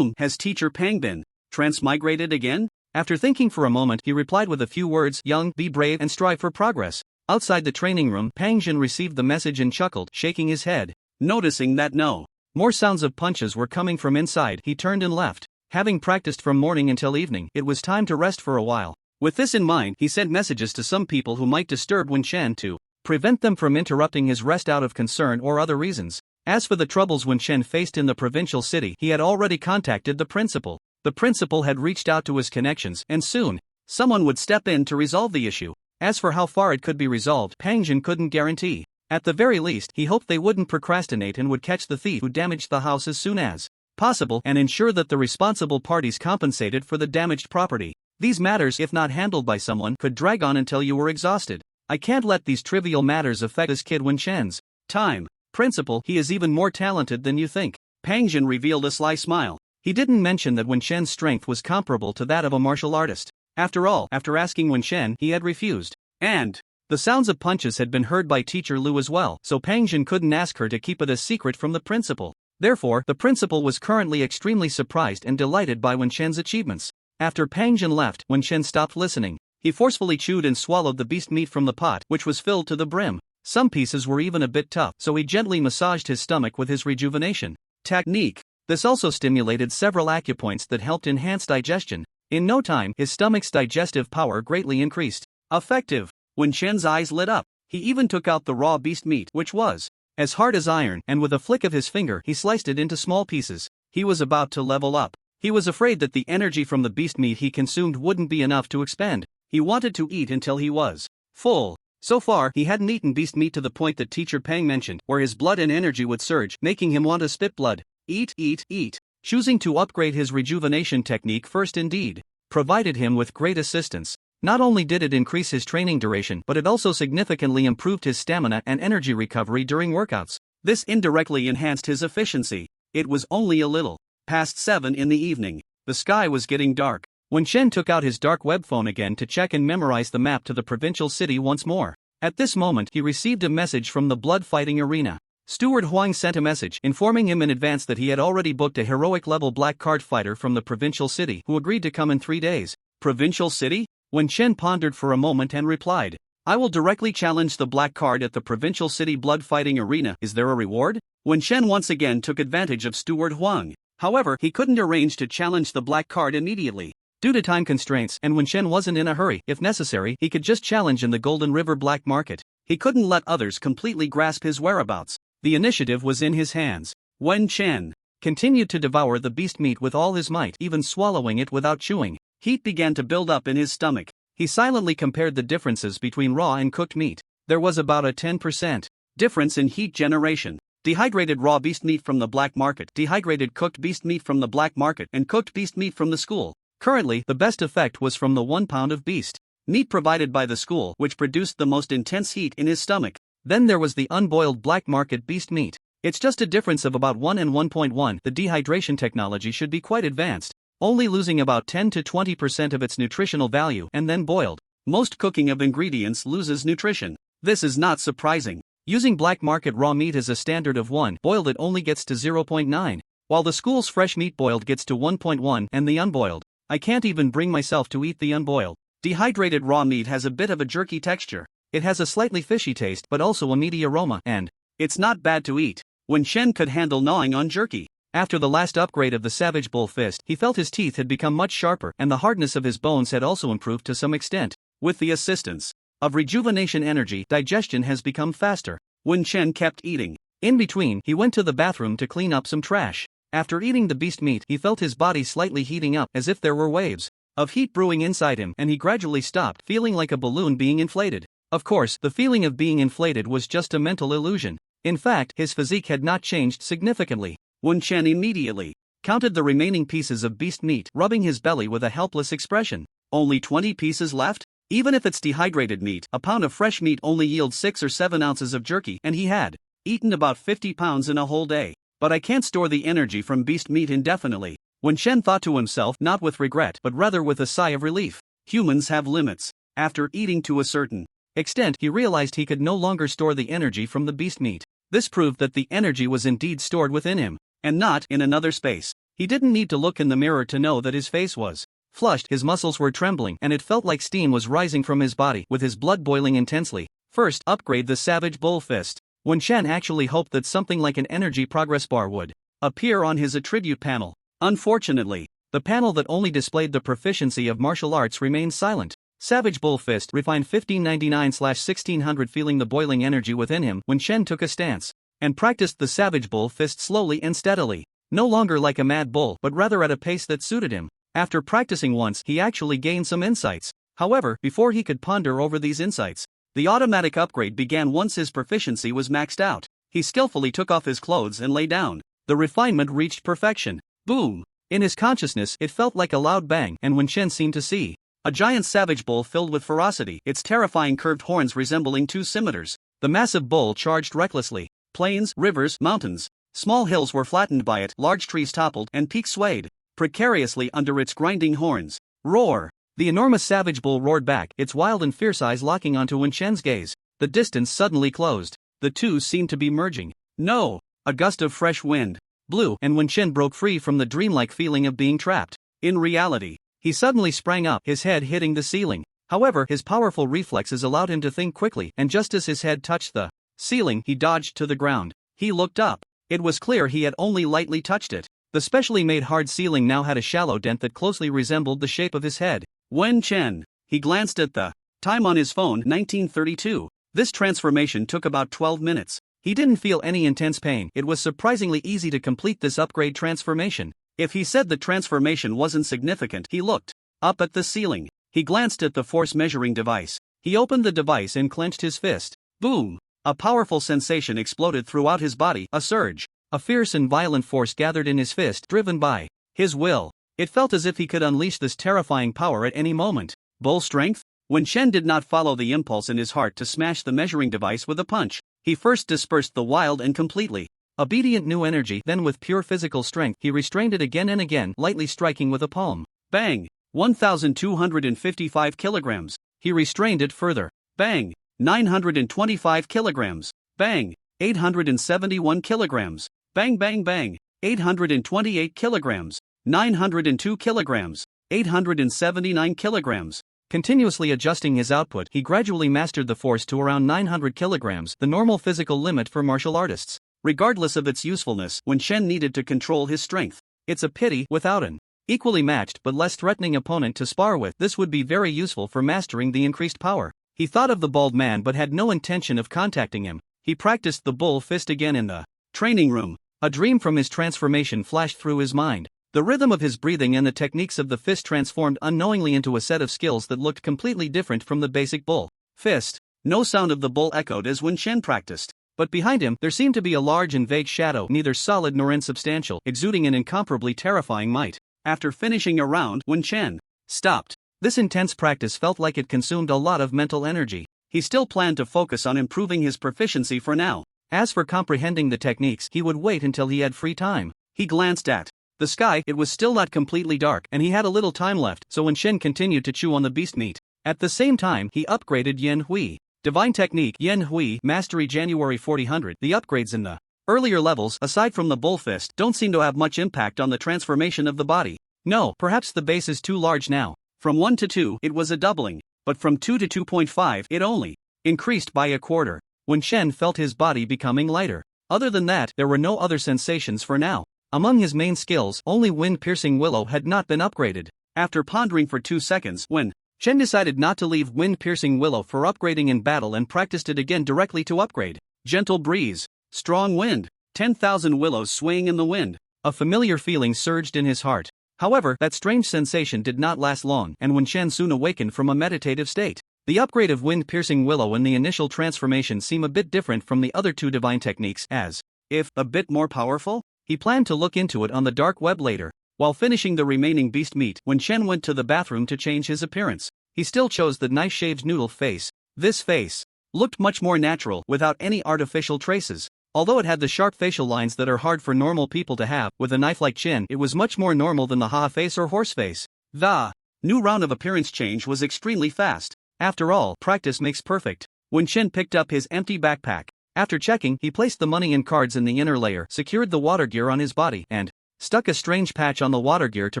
Has teacher Pang been transmigrated again? After thinking for a moment, he replied with a few words, young, be brave and strive for progress. Outside the training room, Pang Jin received the message and chuckled, shaking his head. Noticing that no more sounds of punches were coming from inside, he turned and left. Having practiced from morning until evening, it was time to rest for a while. With this in mind, he sent messages to some people who might disturb Wen Shen to prevent them from interrupting his rest out of concern or other reasons. As for the troubles Wen Shen faced in the provincial city, he had already contacted the principal. The principal had reached out to his connections, and soon, someone would step in to resolve the issue. As for how far it could be resolved, Pang Jin couldn't guarantee. At the very least, he hoped they wouldn't procrastinate and would catch the thief who damaged the house as soon as possible and ensure that the responsible parties compensated for the damaged property. These matters, if not handled by someone, could drag on until you were exhausted. I can't let these trivial matters affect this kid Wen Shen's time. Principal, he is even more talented than you think. Pang Jin revealed a sly smile. He didn't mention that Wen Shen's strength was comparable to that of a martial artist. After all, after asking Wen Shen, he had refused. And the sounds of punches had been heard by teacher Lu as well, so Pang Jin couldn't ask her to keep it a secret from the principal. Therefore, the principal was currently extremely surprised and delighted by Wen Shen's achievements. After Pang Jin left, Wen Shen stopped listening. He forcefully chewed and swallowed the beast meat from the pot, which was filled to the brim. Some pieces were even a bit tough, so he gently massaged his stomach with his rejuvenation technique. This also stimulated several acupoints that helped enhance digestion. In no time, his stomach's digestive power greatly increased. Effective. Wen Shen's eyes lit up. He even took out the raw beast meat, which was as hard as iron, and with a flick of his finger, he sliced it into small pieces. He was about to level up. He was afraid that the energy from the beast meat he consumed wouldn't be enough to expend. He wanted to eat until he was full. So far, he hadn't eaten beast meat to the point that teacher Pang mentioned, where his blood and energy would surge, making him want to spit blood. Eat, eat, eat. Choosing to upgrade his rejuvenation technique first indeed provided him with great assistance. Not only did it increase his training duration, but it also significantly improved his stamina and energy recovery during workouts. This indirectly enhanced his efficiency. It was only a little past 7 in the evening. The sky was getting dark. Wen Shen took out his dark web phone again to check and memorize the map to the provincial city once more. At this moment, he received a message from the blood fighting arena. Steward Huang sent a message informing him in advance that he had already booked a heroic level black card fighter from the provincial city who agreed to come in 3 days. Provincial city? Wen Shen pondered for a moment and replied, I will directly challenge the black card at the provincial city blood fighting arena. Is there a reward? Wen Shen once again took advantage of Steward Huang. However, he couldn't arrange to challenge the black card immediately due to time constraints, and Wen Shen wasn't in a hurry. If necessary, he could just challenge in the Golden River black market. He couldn't let others completely grasp his whereabouts. The initiative was in his hands. Wen Shen continued to devour the beast meat with all his might, even swallowing it without chewing. Heat began to build up in his stomach. He silently compared the differences between raw and cooked meat. There was about a 10% Difference in heat generation. Dehydrated raw beast meat from the black market, dehydrated cooked beast meat from the black market, and cooked beast meat from the school. Currently, the best effect was from the 1 pound of beast meat provided by the school, which produced the most intense heat in his stomach. Then there was the unboiled black market beast meat. It's just a difference of about 1 and 1.1. The dehydration technology should be quite advanced, only losing about 10 to 20% of its nutritional value and then boiled. Most cooking of ingredients loses nutrition. This is not surprising. Using black market raw meat as a standard of 1, boiled it only gets to 0.9, while the school's fresh meat boiled gets to 1.1 and the unboiled. I can't even bring myself to eat the unboiled. Dehydrated raw meat has a bit of a jerky texture. It has a slightly fishy taste but also a meaty aroma, and it's not bad to eat. When Shen could handle gnawing on jerky. After the last upgrade of the Savage Bull Fist, he felt his teeth had become much sharper and the hardness of his bones had also improved to some extent. With the assistance of rejuvenation energy, digestion has become faster. When Chen kept eating. In between, he went to the bathroom to clean up some trash. After eating the beast meat, he felt his body slightly heating up as if there were waves of heat brewing inside him, and he gradually stopped feeling like a balloon being inflated. Of course, the feeling of being inflated was just a mental illusion. In fact, his physique had not changed significantly. Wen Chen immediately counted the remaining pieces of beast meat, rubbing his belly with a helpless expression. Only 20 pieces left? Even if it's dehydrated meat, a pound of fresh meat only yields 6 or 7 ounces of jerky, and he had eaten about 50 pounds in a whole day. But I can't store the energy from beast meat indefinitely. Wen Chen thought to himself, not with regret, but rather with a sigh of relief. Humans have limits. After eating to a certain extent, he realized he could no longer store the energy from the beast meat. This proved that the energy was indeed stored within him, and not in another space. He didn't need to look in the mirror to know that his face was flushed, his muscles were trembling, and it felt like steam was rising from his body, with his blood boiling intensely. First, upgrade the Savage Bull Fist. Wen Chen actually hoped that something like an energy progress bar would appear on his attribute panel. Unfortunately, the panel that only displayed the proficiency of martial arts remained silent. Savage Bull Fist, refined 1599/1600. Feeling the boiling energy within him, Wen Chen took a stance and practiced the Savage Bull Fist slowly and steadily. No longer like a mad bull, but rather at a pace that suited him. After practicing once, he actually gained some insights. However, before he could ponder over these insights, the automatic upgrade began once his proficiency was maxed out. He skillfully took off his clothes and lay down. The refinement reached perfection. Boom! In his consciousness, it felt like a loud bang, and Wen Chen seemed to see a giant savage bull filled with ferocity, its terrifying curved horns resembling 2 scimitars. The massive bull charged recklessly. Plains, rivers, mountains, small hills were flattened by it, large trees toppled, and peaks swayed precariously under its grinding horns. Roar! The enormous savage bull roared back, its wild and fierce eyes locking onto Wen Chen's gaze. The distance suddenly closed. The two seemed to be merging. No! A gust of fresh wind blew, and Wen Chen broke free from the dreamlike feeling of being trapped. In reality, he suddenly sprang up, his head hitting the ceiling. However, his powerful reflexes allowed him to think quickly, and just as his head touched the ceiling, he dodged to the ground. He looked up. It was clear he had only lightly touched it. The specially made hard ceiling now had a shallow dent that closely resembled the shape of his head. Wen Chen. He glanced at the time on his phone, 1932. This transformation took about 12 minutes. He didn't feel any intense pain. It was surprisingly easy to complete this upgrade transformation. If he said the transformation wasn't significant, he looked up at the ceiling. He glanced at the force measuring device. He opened the device and clenched his fist. Boom! A powerful sensation exploded throughout his body, a surge. A fierce and violent force gathered in his fist, driven by his will. It felt as if he could unleash this terrifying power at any moment. Bull strength? Wen Chen did not follow the impulse in his heart to smash the measuring device with a punch. He first dispersed the wild and completely obedient new energy, then with pure physical strength, he restrained it again and again, lightly striking with a palm. Bang! 1,255 kilograms. He restrained it further. Bang! 925 kilograms. Bang! 871 kilograms. Bang bang bang! 828 kilograms. 902 kilograms. 879 kilograms. Continuously adjusting his output, he gradually mastered the force to around 900 kilograms, the normal physical limit for martial artists. Regardless of its usefulness, Wen Chen needed to control his strength. It's a pity, without an equally matched but less threatening opponent to spar with, this would be very useful for mastering the increased power. He thought of the bald man but had no intention of contacting him. He practiced the bull fist again in the training room. A dream from his transformation flashed through his mind. The rhythm of his breathing and the techniques of the fist transformed unknowingly into a set of skills that looked completely different from the basic bull fist. No sound of the bull echoed as Wen Chen practiced. But behind him, there seemed to be a large and vague shadow, neither solid nor insubstantial, exuding an incomparably terrifying might. After finishing a round, Wen Chen stopped. This intense practice felt like it consumed a lot of mental energy. He still planned to focus on improving his proficiency for now. As for comprehending the techniques, he would wait until he had free time. He glanced at the sky. It was still not completely dark, and he had a little time left, so Wen Chen continued to chew on the beast meat. At the same time, he upgraded Yen Hui. Divine Technique Yen Hui Mastery January 4000. The upgrades in the earlier levels, aside from the bull fist, don't seem to have much impact on the transformation of the body. No, perhaps the base is too large now. From 1 to 2, it was a doubling, but from 2 to 2.5, it only increased by a quarter. Wen Chen felt his body becoming lighter. Other than that, there were no other sensations for now. Among his main skills, only Wind-Piercing Willow had not been upgraded. After pondering for 2 seconds, Wen Chen decided not to leave Wind-Piercing Willow for upgrading in battle and practiced it again directly to upgrade. Gentle breeze, strong wind, 10,000 willows swaying in the wind. A familiar feeling surged in his heart. However, that strange sensation did not last long, and Wen Chen soon awakened from a meditative state. The upgrade of Wind-Piercing Willow and the initial transformation seem a bit different from the other two divine techniques, as if a bit more powerful. He planned to look into it on the dark web later. While finishing the remaining beast meat, Wen Chen went to the bathroom to change his appearance. He still chose the nice-shaved noodle face. This face looked much more natural, without any artificial traces. Although it had the sharp facial lines that are hard for normal people to have, with a knife-like chin, it was much more normal than the ha face or horse face. The new round of appearance change was extremely fast. After all, practice makes perfect. Wen Chen picked up his empty backpack. After checking, he placed the money and cards in the inner layer, secured the water gear on his body, and stuck a strange patch on the water gear to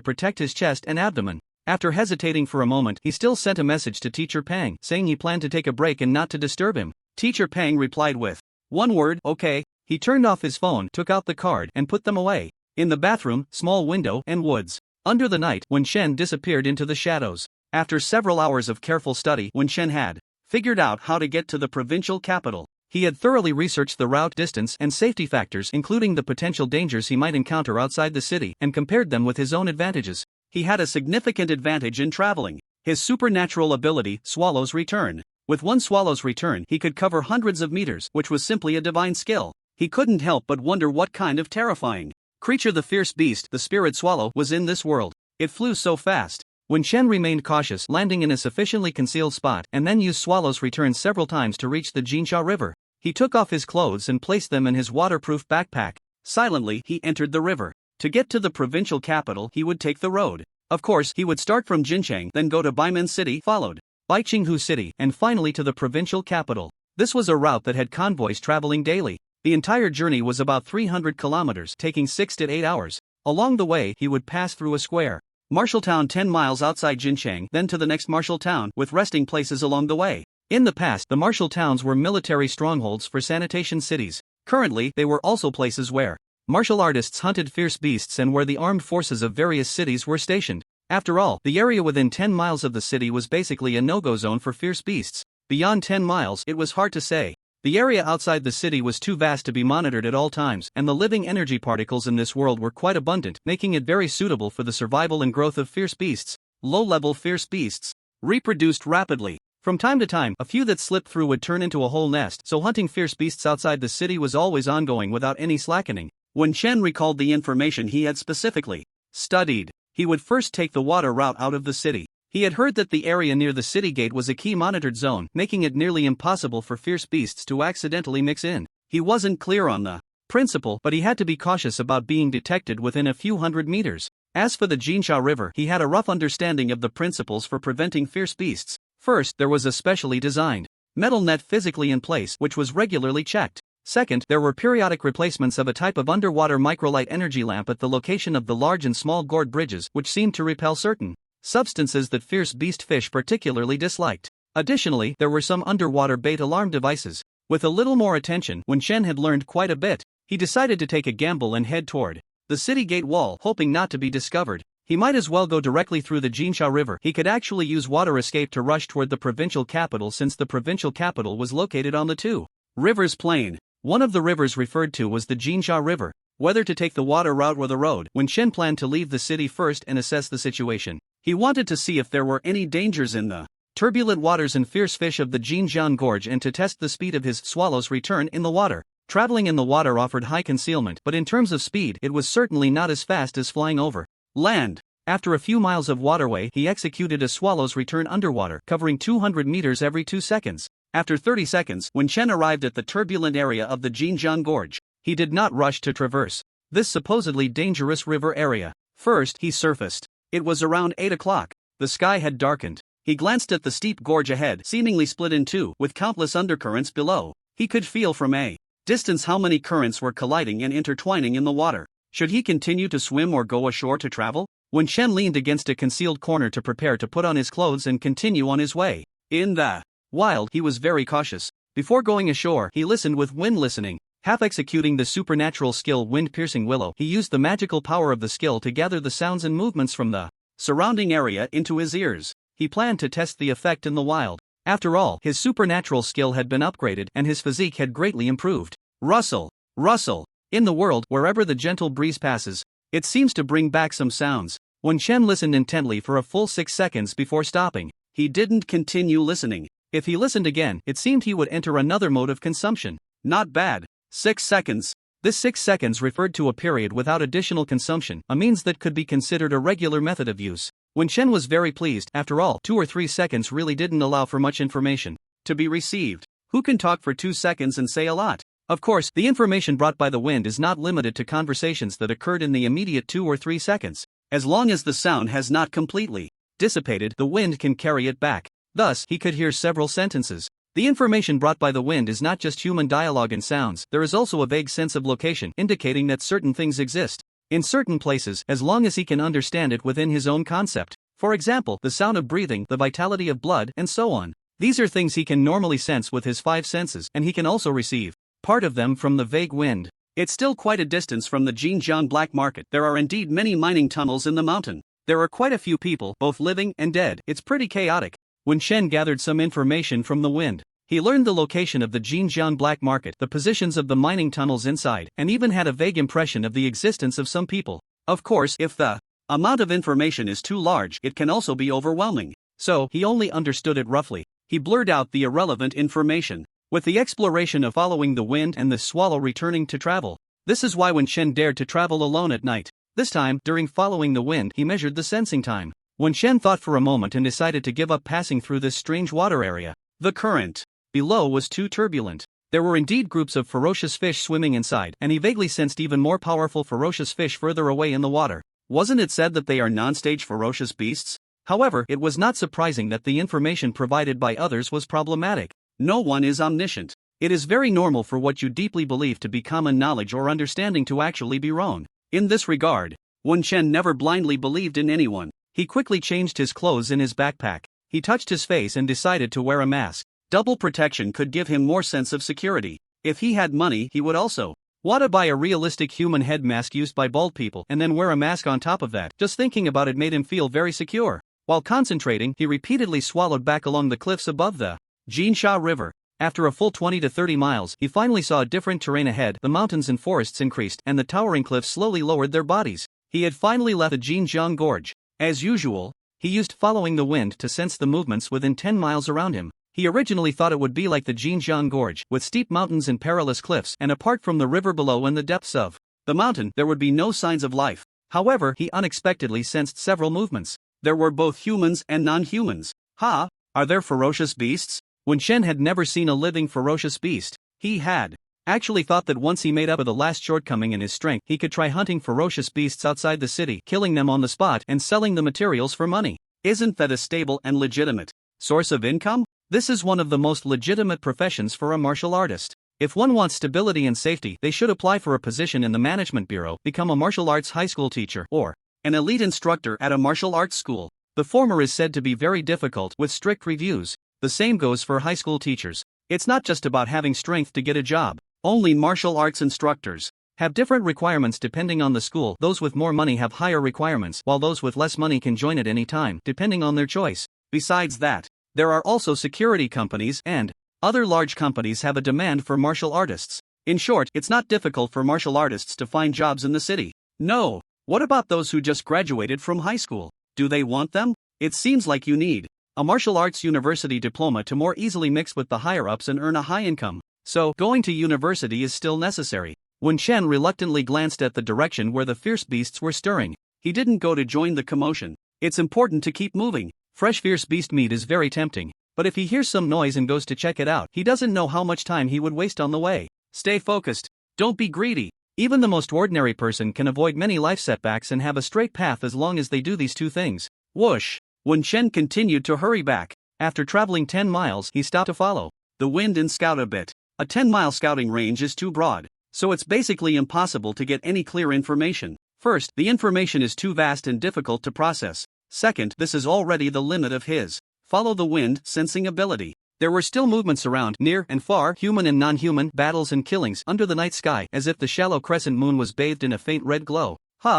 protect his chest and abdomen. After hesitating for a moment, he still sent a message to Teacher Pang, saying he planned to take a break and not to disturb him. Teacher Pang replied with one word, okay. He turned off his phone, took out the card, and put them away. In the bathroom, small window, and woods. Under the night, Wen Chen disappeared into the shadows. After several hours of careful study, Wen Chen had figured out how to get to the provincial capital. He had thoroughly researched the route, distance, and safety factors, including the potential dangers he might encounter outside the city, and compared them with his own advantages. He had a significant advantage in traveling. His supernatural ability, Swallow's Return. With one Swallow's Return, he could cover hundreds of meters, which was simply a divine skill. He couldn't help but wonder what kind of terrifying creature the fierce beast, the spirit swallow, was in this world. It flew so fast. Wen Chen remained cautious, landing in a sufficiently concealed spot, and then used Swallow's Return several times to reach the Jinsha River. He took off his clothes and placed them in his waterproof backpack. Silently, he entered the river. To get to the provincial capital, he would take the road. Of course, he would start from Jincheng, then go to Baimen City, followed by Qinghu City, and finally to the provincial capital. This was a route that had convoys traveling daily. The entire journey was about 300 kilometers, taking 6 to 8 hours. Along the way, he would pass through a square martial town 10 miles outside Jincheng, then to the next martial town, with resting places along the way. In the past, the martial towns were military strongholds for sanitation cities. Currently, they were also places where martial artists hunted fierce beasts and where the armed forces of various cities were stationed. After all, the area within 10 miles of the city was basically a no-go zone for fierce beasts. Beyond 10 miles, it was hard to say. The area outside the city was too vast to be monitored at all times, and the living energy particles in this world were quite abundant, making it very suitable for the survival and growth of fierce beasts. Low-level fierce beasts reproduced rapidly. From time to time, a few that slipped through would turn into a whole nest, so hunting fierce beasts outside the city was always ongoing without any slackening. When Chen recalled the information he had specifically studied, he would first take the water route out of the city. He had heard that the area near the city gate was a key monitored zone, making it nearly impossible for fierce beasts to accidentally mix in. He wasn't clear on the principle, but he had to be cautious about being detected within a few hundred meters. As for the Jinsha River, he had a rough understanding of the principles for preventing fierce beasts. First, there was a specially designed metal net physically in place, which was regularly checked. Second, there were periodic replacements of a type of underwater microlight energy lamp at the location of the large and small gourd bridges, which seemed to repel certain substances that fierce beast fish particularly disliked. Additionally, there were some underwater bait alarm devices. With a little more attention, when Chen had learned quite a bit, he decided to take a gamble and head toward the city gate wall, hoping not to be discovered. He might as well go directly through the Jinsha River. He could actually use water escape to rush toward the provincial capital, since the provincial capital was located on the two rivers plain. One of the rivers referred to was the Jinsha River. Whether to take the water route or the road, when Chen planned to leave the city first and assess the situation. He wanted to see if there were any dangers in the turbulent waters and fierce fish of the Jinjiang Gorge, and to test the speed of his swallow's return in the water. Traveling in the water offered high concealment, but in terms of speed, it was certainly not as fast as flying over land. After a few miles of waterway, he executed a swallow's return underwater, covering 200 meters every 2 seconds. After 30 seconds, when Chen arrived at the turbulent area of the Jinjiang Gorge, he did not rush to traverse this supposedly dangerous river area. First, he surfaced. It was around 8 o'clock. The sky had darkened. He glanced at the steep gorge ahead, seemingly split in two, with countless undercurrents below. He could feel from a distance how many currents were colliding and intertwining in the water. Should he continue to swim or go ashore to travel? When Chen leaned against a concealed corner to prepare to put on his clothes and continue on his way in the wild, he was very cautious. Before going ashore, he listened with wind listening. Half executing the supernatural skill wind-piercing willow, he used the magical power of the skill to gather the sounds and movements from the surrounding area into his ears. He planned to test the effect in the wild. After all, his supernatural skill had been upgraded and his physique had greatly improved. Rustle, rustle. In the world, wherever the gentle breeze passes, it seems to bring back some sounds. When Chen listened intently for a full 6 seconds before stopping, he didn't continue listening. If he listened again, it seemed he would enter another mode of consumption. Not bad. 6 seconds. This 6 seconds referred to a period without additional consumption, a means that could be considered a regular method of use. When Chen was very pleased, after all, 2 or 3 seconds really didn't allow for much information to be received. Who can talk for 2 seconds and say a lot? Of course, the information brought by the wind is not limited to conversations that occurred in the immediate 2 or 3 seconds. As long as the sound has not completely dissipated, the wind can carry it back. Thus, he could hear several sentences. The information brought by the wind is not just human dialogue and sounds, there is also a vague sense of location, indicating that certain things exist in certain places, as long as he can understand it within his own concept. For example, the sound of breathing, the vitality of blood, and so on. These are things he can normally sense with his 5 senses, and he can also receive part of them from the vague wind. It's still quite a distance from the Jinjiang black market. There are indeed many mining tunnels in the mountain. There are quite a few people, both living and dead. It's pretty chaotic. When Chen gathered some information from the wind, he learned the location of the Jinjiang black market, the positions of the mining tunnels inside, and even had a vague impression of the existence of some people. Of course, if the amount of information is too large, it can also be overwhelming. So, he only understood it roughly. He blurred out the irrelevant information. With the exploration of following the wind and the swallow returning to travel. This is why when Chen dared to travel alone at night. This time, during following the wind, he measured the sensing time. When Chen thought for a moment and decided to give up passing through this strange water area, the current below was too turbulent. There were indeed groups of ferocious fish swimming inside, and he vaguely sensed even more powerful ferocious fish further away in the water. Wasn't it said that they are non-stage ferocious beasts? However, it was not surprising that the information provided by others was problematic. No one is omniscient. It is very normal for what you deeply believe to be common knowledge or understanding to actually be wrong. In this regard, Wen Chen never blindly believed in anyone. He quickly changed his clothes in his backpack. He touched his face and decided to wear a mask. Double protection could give him more sense of security. If he had money, he would also want to buy a realistic human head mask used by bald people and then wear a mask on top of that. Just thinking about it made him feel very secure. While concentrating, he repeatedly swallowed back along the cliffs above the Jinsha River. After a full 20 to 30 miles, he finally saw a different terrain ahead. The mountains and forests increased, and the towering cliffs slowly lowered their bodies. He had finally left the Jinjiang Gorge. As usual, he used following the wind to sense the movements within 10 miles around him. He originally thought it would be like the Jinjiang Gorge, with steep mountains and perilous cliffs, and apart from the river below and the depths of the mountain, there would be no signs of life. However, he unexpectedly sensed several movements. There were both humans and non-humans. Ha! Are there ferocious beasts? When Chen had never seen a living ferocious beast, he had actually thought that once he made up for the last shortcoming in his strength, he could try hunting ferocious beasts outside the city, killing them on the spot, and selling the materials for money. Isn't that a stable and legitimate source of income? This is one of the most legitimate professions for a martial artist. If one wants stability and safety, they should apply for a position in the management bureau, become a martial arts high school teacher, or an elite instructor at a martial arts school. The former is said to be very difficult, with strict reviews. The same goes for high school teachers. It's not just about having strength to get a job. Only martial arts instructors have different requirements depending on the school. Those with more money have higher requirements, while those with less money can join at any time, depending on their choice. Besides that, there are also security companies and other large companies have a demand for martial artists. In short, it's not difficult for martial artists to find jobs in the city. No. What about those who just graduated from high school? Do they want them? It seems like you need a martial arts university diploma to more easily mix with the higher-ups and earn a high income. So, going to university is still necessary. Wen Chen reluctantly glanced at the direction where the fierce beasts were stirring. He didn't go to join the commotion. It's important to keep moving. Fresh fierce beast meat is very tempting. But if he hears some noise and goes to check it out, he doesn't know how much time he would waste on the way. Stay focused. Don't be greedy. Even the most ordinary person can avoid many life setbacks and have a straight path as long as they do these two things. Whoosh! Wen Chen continued to hurry back. After traveling 10 miles, he stopped to follow the wind and scout a bit. A 10-mile scouting range is too broad, so it's basically impossible to get any clear information. First, the information is too vast and difficult to process. Second, this is already the limit of his follow the wind sensing ability. There were still movements around, near and far, human and non-human, battles and killings under the night sky, as if the shallow crescent moon was bathed in a faint red glow.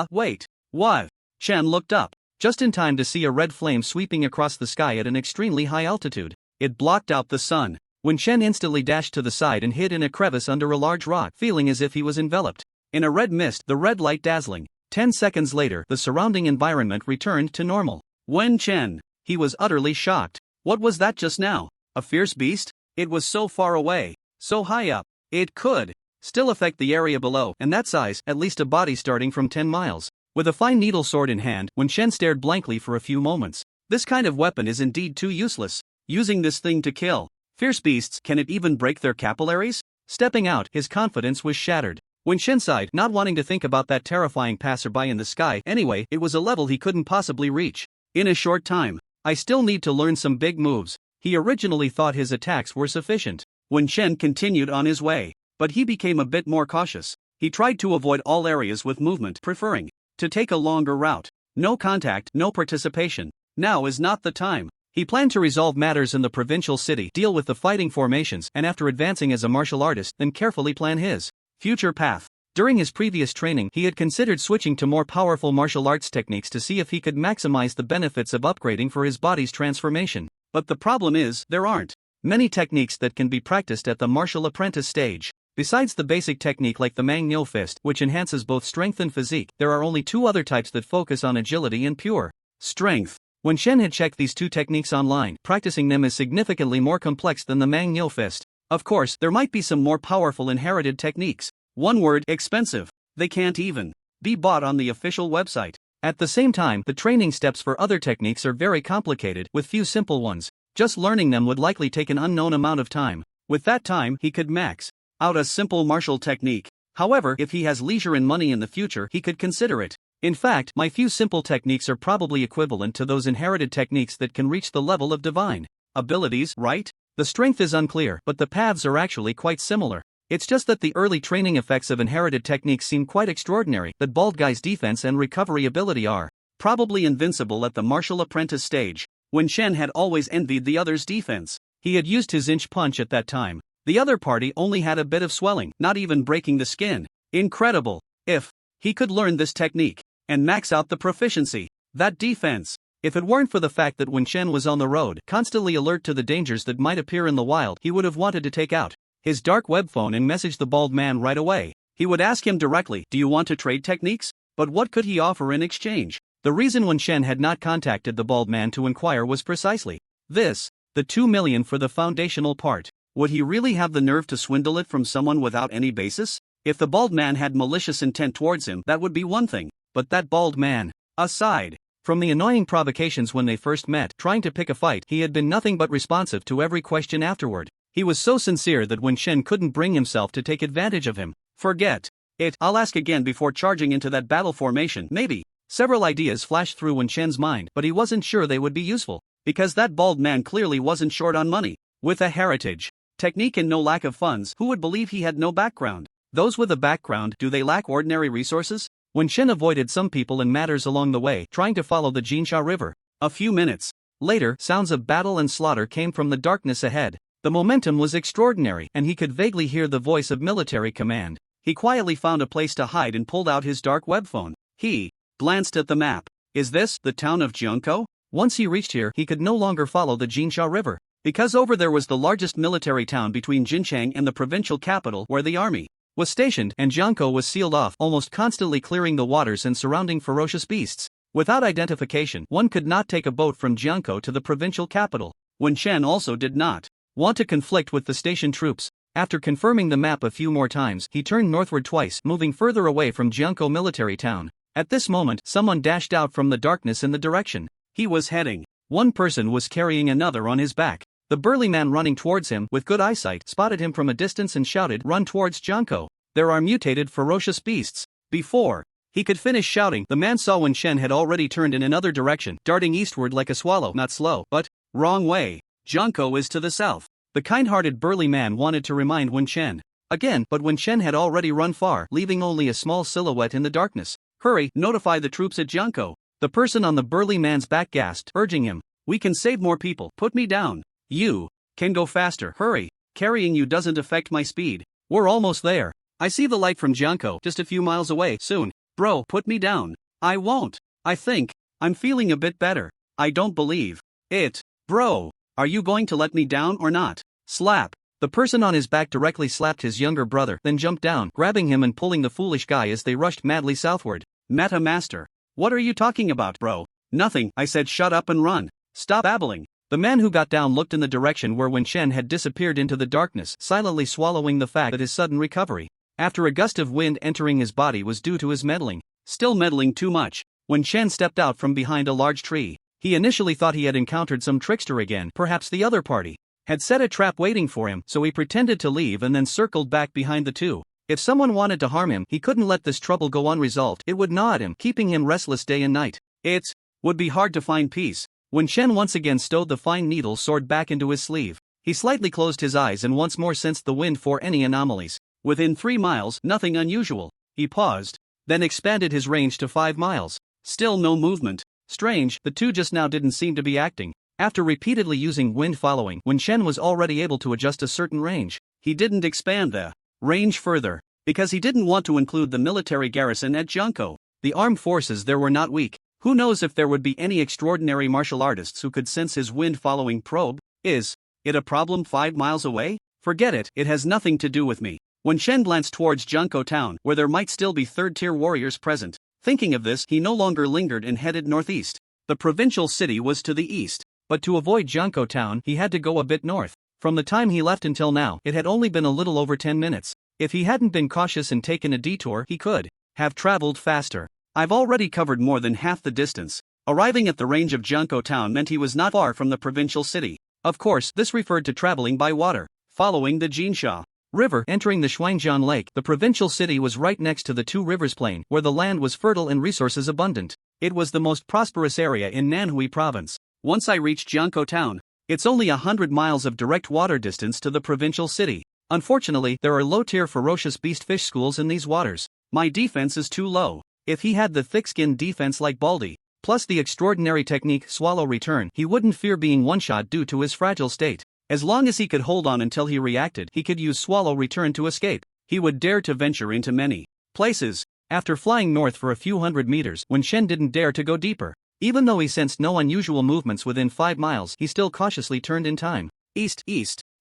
Wait. What? Chen looked up, just in time to see a red flame sweeping across the sky at an extremely high altitude. It blocked out the sun. Wen Chen instantly dashed to the side and hid in a crevice under a large rock, feeling as if he was enveloped in a red mist, the red light dazzling. 10 seconds later, the surrounding environment returned to normal. Wen Chen. He was utterly shocked. What was that just now? A fierce beast? It was so far away, so high up. It could still affect the area below, and that size, at least a body starting from 10 miles. With a fine needle sword in hand, Wen Chen stared blankly for a few moments. This kind of weapon is indeed too useless. Using this thing to kill fierce beasts, can it even break their capillaries? Stepping out, his confidence was shattered. Wen Chen sighed, not wanting to think about that terrifying passerby in the sky. Anyway, it was a level he couldn't possibly reach in a short time. I still need to learn some big moves. He originally thought his attacks were sufficient. Wen Chen continued on his way, but he became a bit more cautious. He tried to avoid all areas with movement, preferring to take a longer route. No contact, no participation. Now is not the time. He planned to resolve matters in the provincial city, deal with the fighting formations, and after advancing as a martial artist, then carefully plan his future path. During his previous training, he had considered switching to more powerful martial arts techniques to see if he could maximize the benefits of upgrading for his body's transformation. But the problem is, there aren't many techniques that can be practiced at the martial apprentice stage. Besides the basic technique like the Manga fist, which enhances both strength and physique, there are only two other types that focus on agility and pure strength. Wen Chen had checked these two techniques online, practicing them is significantly more complex than the Manga fist. Of course, there might be some more powerful inherited techniques. One word, expensive. They can't even be bought on the official website. At the same time, the training steps for other techniques are very complicated, with few simple ones. Just learning them would likely take an unknown amount of time. With that time, he could max out a simple martial technique. However, if he has leisure and money in the future, he could consider it. In fact, my few simple techniques are probably equivalent to those inherited techniques that can reach the level of divine abilities, right? The strength is unclear, but the paths are actually quite similar. It's just that the early training effects of inherited techniques seem quite extraordinary. That bald guy's defense and recovery ability are probably invincible at the martial apprentice stage. Wen Chen had always envied the other's defense. He had used his inch punch at that time. The other party only had a bit of swelling, not even breaking the skin. Incredible. If he could learn this technique and max out the proficiency, that defense. If it weren't for the fact that Wen Chen was on the road, constantly alert to the dangers that might appear in the wild, he would have wanted to take out his dark web phone and message the bald man right away. He would ask him directly, "Do you want to trade techniques?" But what could he offer in exchange? The reason Wen Chen had not contacted the bald man to inquire was precisely this: the 2 million for the foundational part. Would he really have the nerve to swindle it from someone without any basis? If the bald man had malicious intent towards him, that would be one thing. But that bald man, aside from the annoying provocations when they first met, trying to pick a fight, he had been nothing but responsive to every question afterward. He was so sincere that Wen Chen couldn't bring himself to take advantage of him. Forget it. I'll ask again before charging into that battle formation, maybe. Several ideas flashed through Wen Chen's mind, but he wasn't sure they would be useful, because that bald man clearly wasn't short on money. With a heritage technique and no lack of funds, who would believe he had no background? Those with a background, do they lack ordinary resources? Wen Chen avoided some people and matters along the way, trying to follow the Jinsha River. A few minutes later, sounds of battle and slaughter came from the darkness ahead. The momentum was extraordinary, and he could vaguely hear the voice of military command. He quietly found a place to hide and pulled out his dark web phone. He glanced at the map. Is this the town of Jiangkou? Once he reached here, he could no longer follow the Jinsha River, because over there was the largest military town between Jinchang and the provincial capital where the army was stationed, and Jiangkou was sealed off, almost constantly clearing the waters and surrounding ferocious beasts. Without identification, one could not take a boat from Jiangkou to the provincial capital. Wen Chen also did not want to conflict with the station troops. After confirming the map a few more times, he turned northward twice, moving further away from Jiangkou military town. At this moment, someone dashed out from the darkness in the direction he was heading. One person was carrying another on his back. The burly man running towards him, with good eyesight, spotted him from a distance and shouted, "Run towards Jiangkou. There are mutated ferocious beasts." Before he could finish shouting, the man saw Wen Chen had already turned in another direction, darting eastward like a swallow, not slow, but wrong way. Jiangkou is to the south. The kind-hearted burly man wanted to remind Wen Chen again, but Wen Chen had already run far, leaving only a small silhouette in the darkness. "Hurry, notify the troops at Jiangkou." The person on the burly man's back gasped, urging him, "We can save more people, put me down." "You can go faster, hurry. Carrying you doesn't affect my speed. We're almost there. I see the light from Jiangkou, just a few miles away, soon. Bro, put me down." "I won't. I think I'm feeling a bit better." "I don't believe it. Bro, are you going to let me down or not?" Slap. The person on his back directly slapped his younger brother, then jumped down, grabbing him and pulling the foolish guy as they rushed madly southward. "Meta Master. What are you talking about, bro?" "Nothing, I said shut up and run. Stop babbling." The man who got down looked in the direction where Wen Chen had disappeared into the darkness, silently swallowing the fact that his sudden recovery after a gust of wind entering his body was due to his meddling. Still meddling too much. Wen Chen stepped out from behind a large tree. He initially thought he had encountered some trickster again, perhaps the other party had set a trap waiting for him, so he pretended to leave and then circled back behind the two. If someone wanted to harm him, he couldn't let this trouble go unresolved. It would gnaw at him, keeping him restless day and night. It would be hard to find peace. Wen Chen once again stowed the fine needle sword back into his sleeve. He slightly closed his eyes and once more sensed the wind for any anomalies. Within 3 miles, nothing unusual. He paused, then expanded his range to 5 miles. Still no movement. Strange, the two just now didn't seem to be acting. After repeatedly using wind following, Wen Chen was already able to adjust a certain range. He didn't expand the range further, because he didn't want to include the military garrison at Jiangkou. The armed forces there were not weak. Who knows if there would be any extraordinary martial artists who could sense his wind-following probe? Is it a problem 5 miles away? Forget it, it has nothing to do with me. Wen Chen glanced towards Jiangkou town, where there might still be third-tier warriors present. Thinking of this, he no longer lingered and headed northeast. The provincial city was to the east, but to avoid Jiangkou town, he had to go a bit north. From the time he left until now, it had only been a little over 10 minutes. If he hadn't been cautious and taken a detour, he could have traveled faster. I've already covered more than half the distance. Arriving at the range of Jiangkou town meant he was not far from the provincial city. Of course, this referred to traveling by water, following the Jinsha River, entering the Shuangjian Lake. The provincial city was right next to the Two Rivers Plain, where the land was fertile and resources abundant. It was the most prosperous area in Manhwa province. Once I reached Jiangkou town, it's only 100 miles of direct water distance to the provincial city. Unfortunately, there are low-tier ferocious beast fish schools in these waters. My defense is too low. If he had the thick-skinned defense like Baldy, plus the extraordinary technique swallow return, he wouldn't fear being one-shot due to his fragile state. As long as he could hold on until he reacted, he could use swallow return to escape. He would dare to venture into many places. After flying north for a few hundred meters, Wen Chen didn't dare to go deeper. Even though he sensed no unusual movements within 5 miles, he still cautiously turned in time. East.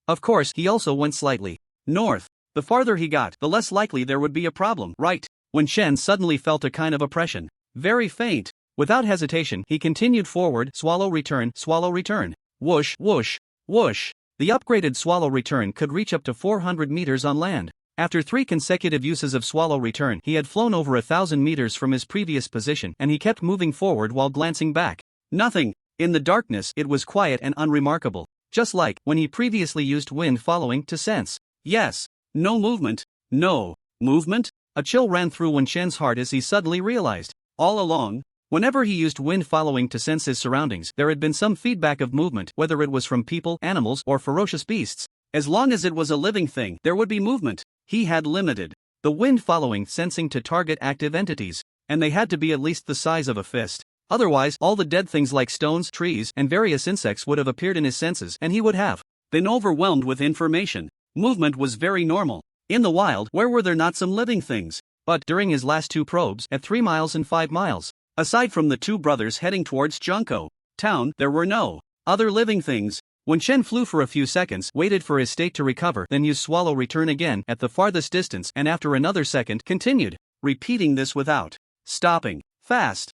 Of course, he also went slightly north. The farther he got, the less likely there would be a problem. Right. Wen Chen suddenly felt a kind of oppression. Very faint. Without hesitation, he continued forward, swallow return. Whoosh, whoosh, whoosh. The upgraded swallow return could reach up to 400 meters on land. After 3 consecutive uses of swallow return, he had flown over 1,000 meters from his previous position, and he kept moving forward while glancing back. Nothing. In the darkness, it was quiet and unremarkable. Just like when he previously used wind following to sense. Yes. No movement. No movement? A chill ran through Wen Chen's heart as he suddenly realized, all along, whenever he used wind following to sense his surroundings, there had been some feedback of movement, whether it was from people, animals, or ferocious beasts. As long as it was a living thing, there would be movement. He had limited the wind following sensing to target active entities, and they had to be at least the size of a fist. Otherwise, all the dead things like stones, trees, and various insects would have appeared in his senses, and he would have been overwhelmed with information. Movement was very normal. In the wild, where were there not some living things? But during his last 2 probes, at 3 miles and 5 miles, aside from the 2 brothers heading towards Jiangkou town, there were no other living things. Wen Chen flew for a few seconds, waited for his state to recover, then used swallow return again at the farthest distance, and after another second, continued, repeating this without stopping. Fast.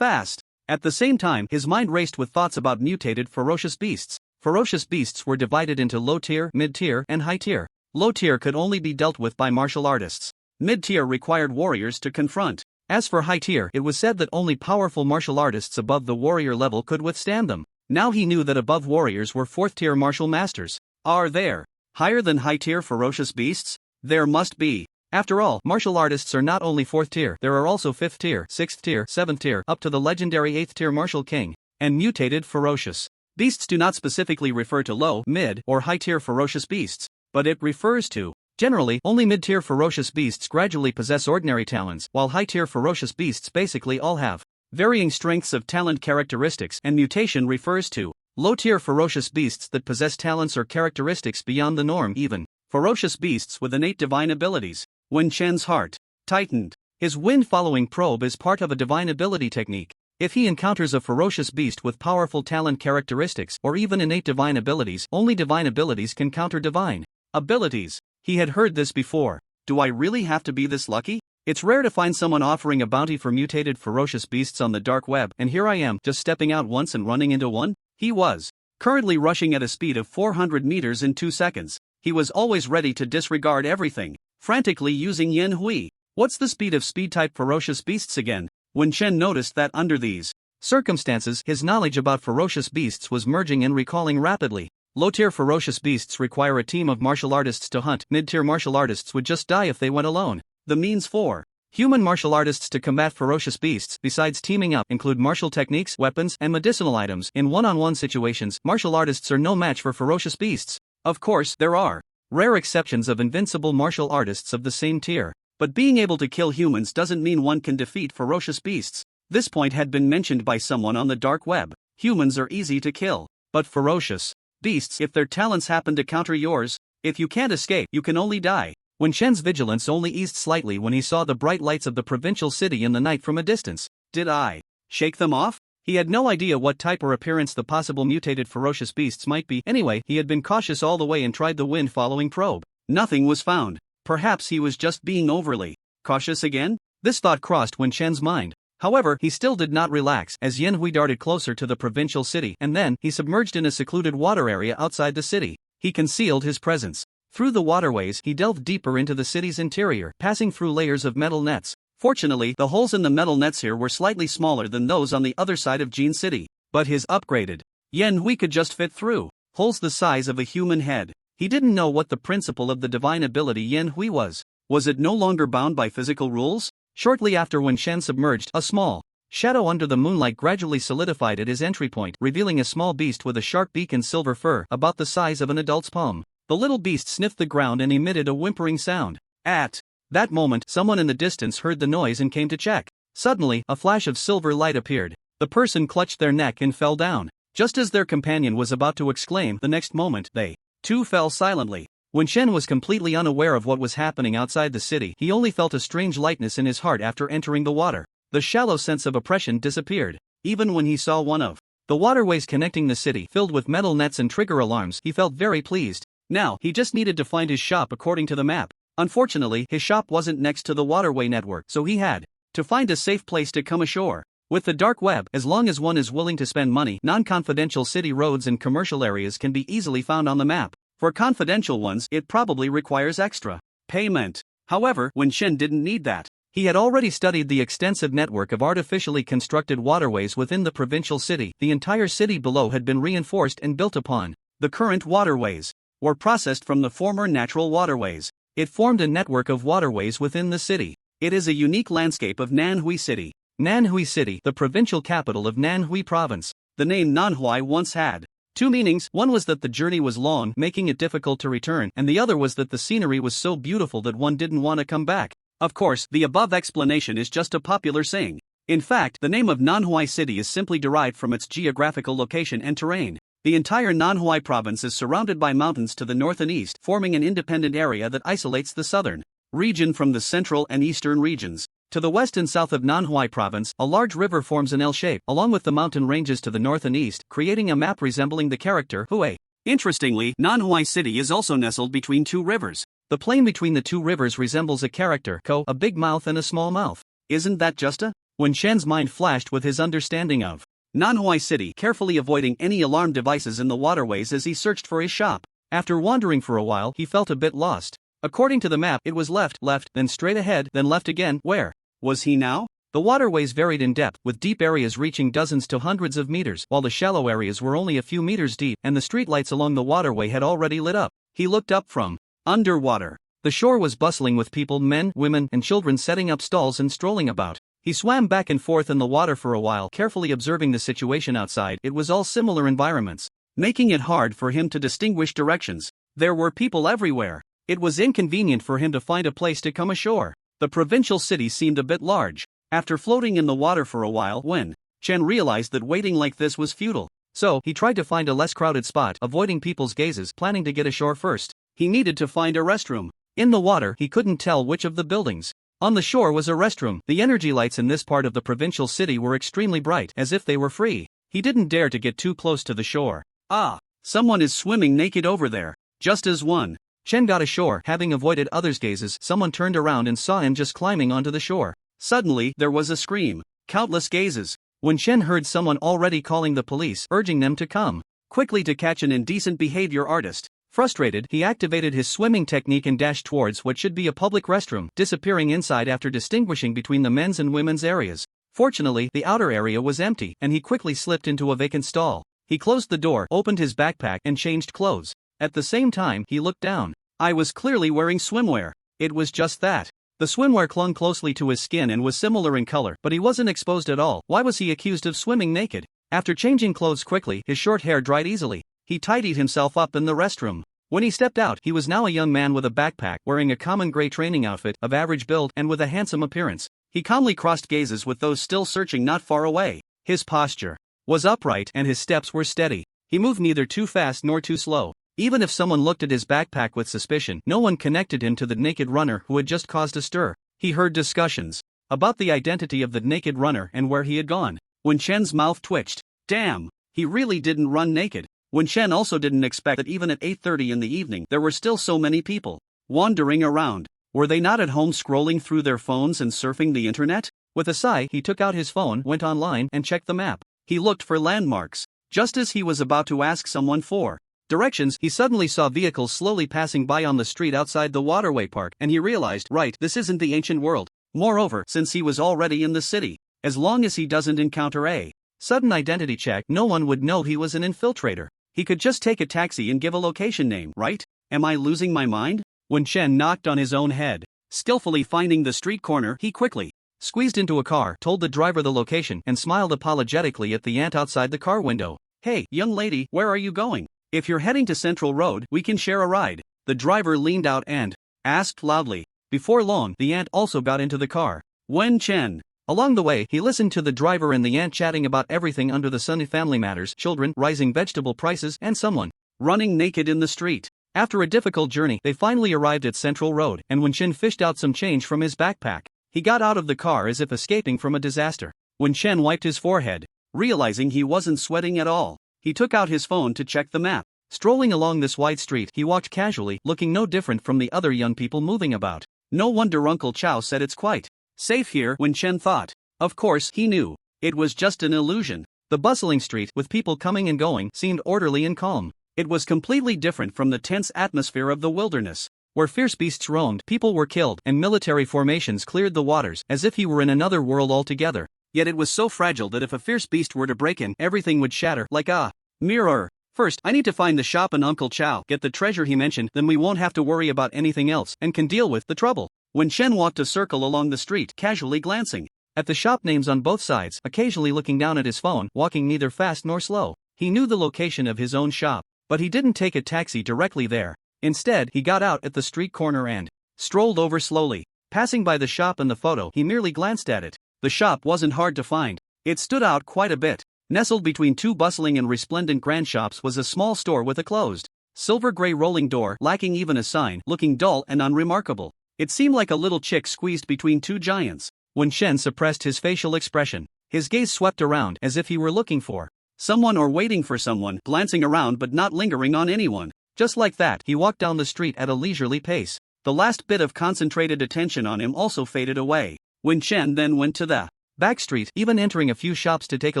fast. At the same time, his mind raced with thoughts about mutated ferocious beasts. Ferocious beasts were divided into low tier, mid tier, and high tier. Low tier could only be dealt with by martial artists. Mid tier required warriors to confront. As for high tier, it was said that only powerful martial artists above the warrior level could withstand them. Now he knew that above warriors were 4th tier martial masters. Are there higher than high tier ferocious beasts? There must be. After all, martial artists are not only 4th tier, there are also 5th tier, 6th tier, 7th tier, up to the legendary 8th tier martial king, and mutated ferocious beasts do not specifically refer to low, mid, or high tier ferocious beasts, but it refers to, generally, only mid tier ferocious beasts gradually possess ordinary talents, while high tier ferocious beasts basically all have varying strengths of talent characteristics, and mutation refers to low tier ferocious beasts that possess talents or characteristics beyond the norm, even ferocious beasts with innate divine abilities. When Chen's heart tightened, his wind-following probe is part of a divine ability technique. If he encounters a ferocious beast with powerful talent characteristics or even innate divine abilities, only divine abilities can counter divine abilities. He had heard this before. Do I really have to be this lucky? It's rare to find someone offering a bounty for mutated ferocious beasts on the dark web, and here I am, just stepping out once and running into one? He was currently rushing at a speed of 400 meters in 2 seconds. He was always ready to disregard everything, frantically using Yen Hui. What's the speed of speed-type ferocious beasts again? When Chen noticed that under these circumstances, his knowledge about ferocious beasts was merging and recalling rapidly. Low-tier ferocious beasts require a team of martial artists to hunt. Mid-tier martial artists would just die if they went alone. The means for human martial artists to combat ferocious beasts, besides teaming up, include martial techniques, weapons, and medicinal items. In one-on-one situations, martial artists are no match for ferocious beasts. Of course, there are rare exceptions of invincible martial artists of the same tier, but being able to kill humans doesn't mean one can defeat ferocious beasts. This point had been mentioned by someone on the dark web. Humans are easy to kill, but ferocious beasts, if their talents happen to counter yours, if you can't escape, you can only die. When Chen's vigilance only eased slightly when he saw the bright lights of the provincial city in the night from a distance. Did I shake them off? He had no idea what type or appearance the possible mutated ferocious beasts might be. Anyway, he had been cautious all the way and tried the wind-following probe. Nothing was found. Perhaps he was just being overly cautious again? This thought crossed Wen Chen's mind. However, he still did not relax as Yen Hui darted closer to the provincial city, and then he submerged in a secluded water area outside the city. He concealed his presence. Through the waterways, he delved deeper into the city's interior, passing through layers of metal nets. Fortunately, the holes in the metal nets here were slightly smaller than those on the other side of Jin City, but his upgraded Yen Hui could just fit through holes the size of a human head. He didn't know what the principle of the divine ability Yen Hui was. Was it no longer bound by physical rules? Shortly after, when Shen submerged, a small shadow under the moonlight gradually solidified at his entry point, revealing a small beast with a sharp beak and silver fur, about the size of an adult's palm. The little beast sniffed the ground and emitted a whimpering sound. At that moment, someone in the distance heard the noise and came to check. Suddenly, a flash of silver light appeared. The person clutched their neck and fell down. Just as their companion was about to exclaim, the next moment, they too fell silently. When Shen was completely unaware of what was happening outside the city, he only felt a strange lightness in his heart after entering the water. The shallow sense of oppression disappeared. Even when he saw one of the waterways connecting the city filled with metal nets and trigger alarms, he felt very pleased. Now, he just needed to find his shop according to the map. Unfortunately, his shop wasn't next to the waterway network, so he had to find a safe place to come ashore. With the dark web, as long as one is willing to spend money, non-confidential city roads and commercial areas can be easily found on the map. For confidential ones, it probably requires extra payment. However, Wen Shen didn't need that. He had already studied the extensive network of artificially constructed waterways within the provincial city. The entire city below had been reinforced and built upon. The current waterways were processed from the former natural waterways. It formed a network of waterways within the city. It is a unique landscape of Nanhui City. Nanhui City, the provincial capital of Nanhui Province. The name Nanhui once had two meanings. One was that the journey was long, making it difficult to return, and the other was that the scenery was so beautiful that one didn't want to come back. Of course, the above explanation is just a popular saying. In fact, the name of Nanhui City is simply derived from its geographical location and terrain. The entire Nanhui province is surrounded by mountains to the north and east, forming an independent area that isolates the southern region from the central and eastern regions. To the west and south of Nanhui province, a large river forms an L shape, along with the mountain ranges to the north and east, creating a map resembling the character Hui. Interestingly, Nanhui City is also nestled between two rivers. The plain between the two rivers resembles a character Ko, a big mouth and a small mouth. Isn't that just a Wen Shen's mind flashed with his understanding of Manhwa City, carefully avoiding any alarm devices in the waterways as he searched for his shop. After wandering for a while, he felt a bit lost. According to the map, it was left, then straight ahead, then left again. Where was he now? The waterways varied in depth, with deep areas reaching dozens to hundreds of meters, while the shallow areas were only a few meters deep, and the streetlights along the waterway had already lit up. He looked up from underwater. The shore was bustling with people, men, women, and children setting up stalls and strolling about. He swam back and forth in the water for a while, carefully observing the situation outside. It was all similar environments, making it hard for him to distinguish directions. There were people everywhere. It was inconvenient for him to find a place to come ashore. The provincial city seemed a bit large. After floating in the water for a while, Wen Chen realized that waiting like this was futile. So, he tried to find a less crowded spot, avoiding people's gazes, planning to get ashore first. He needed to find a restroom. In the water, he couldn't tell which of the buildings. On the shore was a restroom. The energy lights in this part of the provincial city were extremely bright, as if they were free. He didn't dare to get too close to the shore. Ah, someone is swimming naked over there. Just as Wen Chen got ashore, having avoided others' gazes, someone turned around and saw him just climbing onto the shore. Suddenly, there was a scream. Countless gazes. Wen Chen heard someone already calling the police, urging them to come quickly to catch an indecent behavior artist. Frustrated, he activated his swimming technique and dashed towards what should be a public restroom, disappearing inside after distinguishing between the men's and women's areas. Fortunately, the outer area was empty, and he quickly slipped into a vacant stall. He closed the door, opened his backpack, and changed clothes. At the same time, he looked down. I was clearly wearing swimwear. It was just that. The swimwear clung closely to his skin and was similar in color, but he wasn't exposed at all. Why was he accused of swimming naked? After changing clothes quickly, his short hair dried easily. He tidied himself up in the restroom. When he stepped out, he was now a young man with a backpack, wearing a common gray training outfit, of average build, and with a handsome appearance. He calmly crossed gazes with those still searching not far away. His posture was upright and his steps were steady. He moved neither too fast nor too slow. Even if someone looked at his backpack with suspicion, no one connected him to the naked runner who had just caused a stir. He heard discussions about the identity of the naked runner and where he had gone. Wen Chen's mouth twitched. Damn, he really didn't run naked. Wen Chen also didn't expect that even at 8:30 in the evening there were still so many people wandering around. Were they not at home scrolling through their phones and surfing the internet? With a sigh, he took out his phone, went online, and checked the map. He looked for landmarks. Just as he was about to ask someone for directions, he suddenly saw vehicles slowly passing by on the street outside the waterway park, and he realized, right, this isn't the ancient world. Moreover, since he was already in the city, as long as he doesn't encounter a sudden identity check, no one would know he was an infiltrator. He could just take a taxi and give a location name, right? Am I losing my mind? Wen Chen knocked on his own head. Skillfully finding the street corner, he quickly squeezed into a car, told the driver the location, and smiled apologetically at the ant outside the car window. Hey, young lady, where are you going? If you're heading to Central Road, we can share a ride. The driver leaned out and asked loudly. Before long, the ant also got into the car. Wen Chen. Along the way, he listened to the driver and the ant chatting about everything under the sun: family matters, children, rising vegetable prices, and someone running naked in the street. After a difficult journey, they finally arrived at Central Road, and Wen Chen fished out some change from his backpack. He got out of the car as if escaping from a disaster. Wen Chen wiped his forehead. Realizing he wasn't sweating at all, he took out his phone to check the map. Strolling along this wide street, he walked casually, looking no different from the other young people moving about. No wonder Uncle Chow said it's quite safe here, Wen Chen thought. Of course, he knew. It was just an illusion. The bustling street, with people coming and going, seemed orderly and calm. It was completely different from the tense atmosphere of the wilderness, where fierce beasts roamed, people were killed, and military formations cleared the waters, as if he were in another world altogether. Yet it was so fragile that if a fierce beast were to break in, everything would shatter, like a mirror. First, I need to find the shop and Uncle Chow, get the treasure he mentioned, then we won't have to worry about anything else, and can deal with the trouble. Wen Chen walked a circle along the street, casually glancing at the shop names on both sides, occasionally looking down at his phone, walking neither fast nor slow. He knew the location of his own shop, but he didn't take a taxi directly there. Instead, he got out at the street corner and strolled over slowly. Passing by the shop and the photo, he merely glanced at it. The shop wasn't hard to find. It stood out quite a bit. Nestled between two bustling and resplendent grand shops was a small store with a closed, silver-gray rolling door, lacking even a sign, looking dull and unremarkable. It seemed like a little chick squeezed between two giants. Wen Chen suppressed his facial expression. His gaze swept around as if he were looking for someone or waiting for someone, glancing around but not lingering on anyone. Just like that, he walked down the street at a leisurely pace. The last bit of concentrated attention on him also faded away. Wen Chen then went to the backstreet, even entering a few shops to take a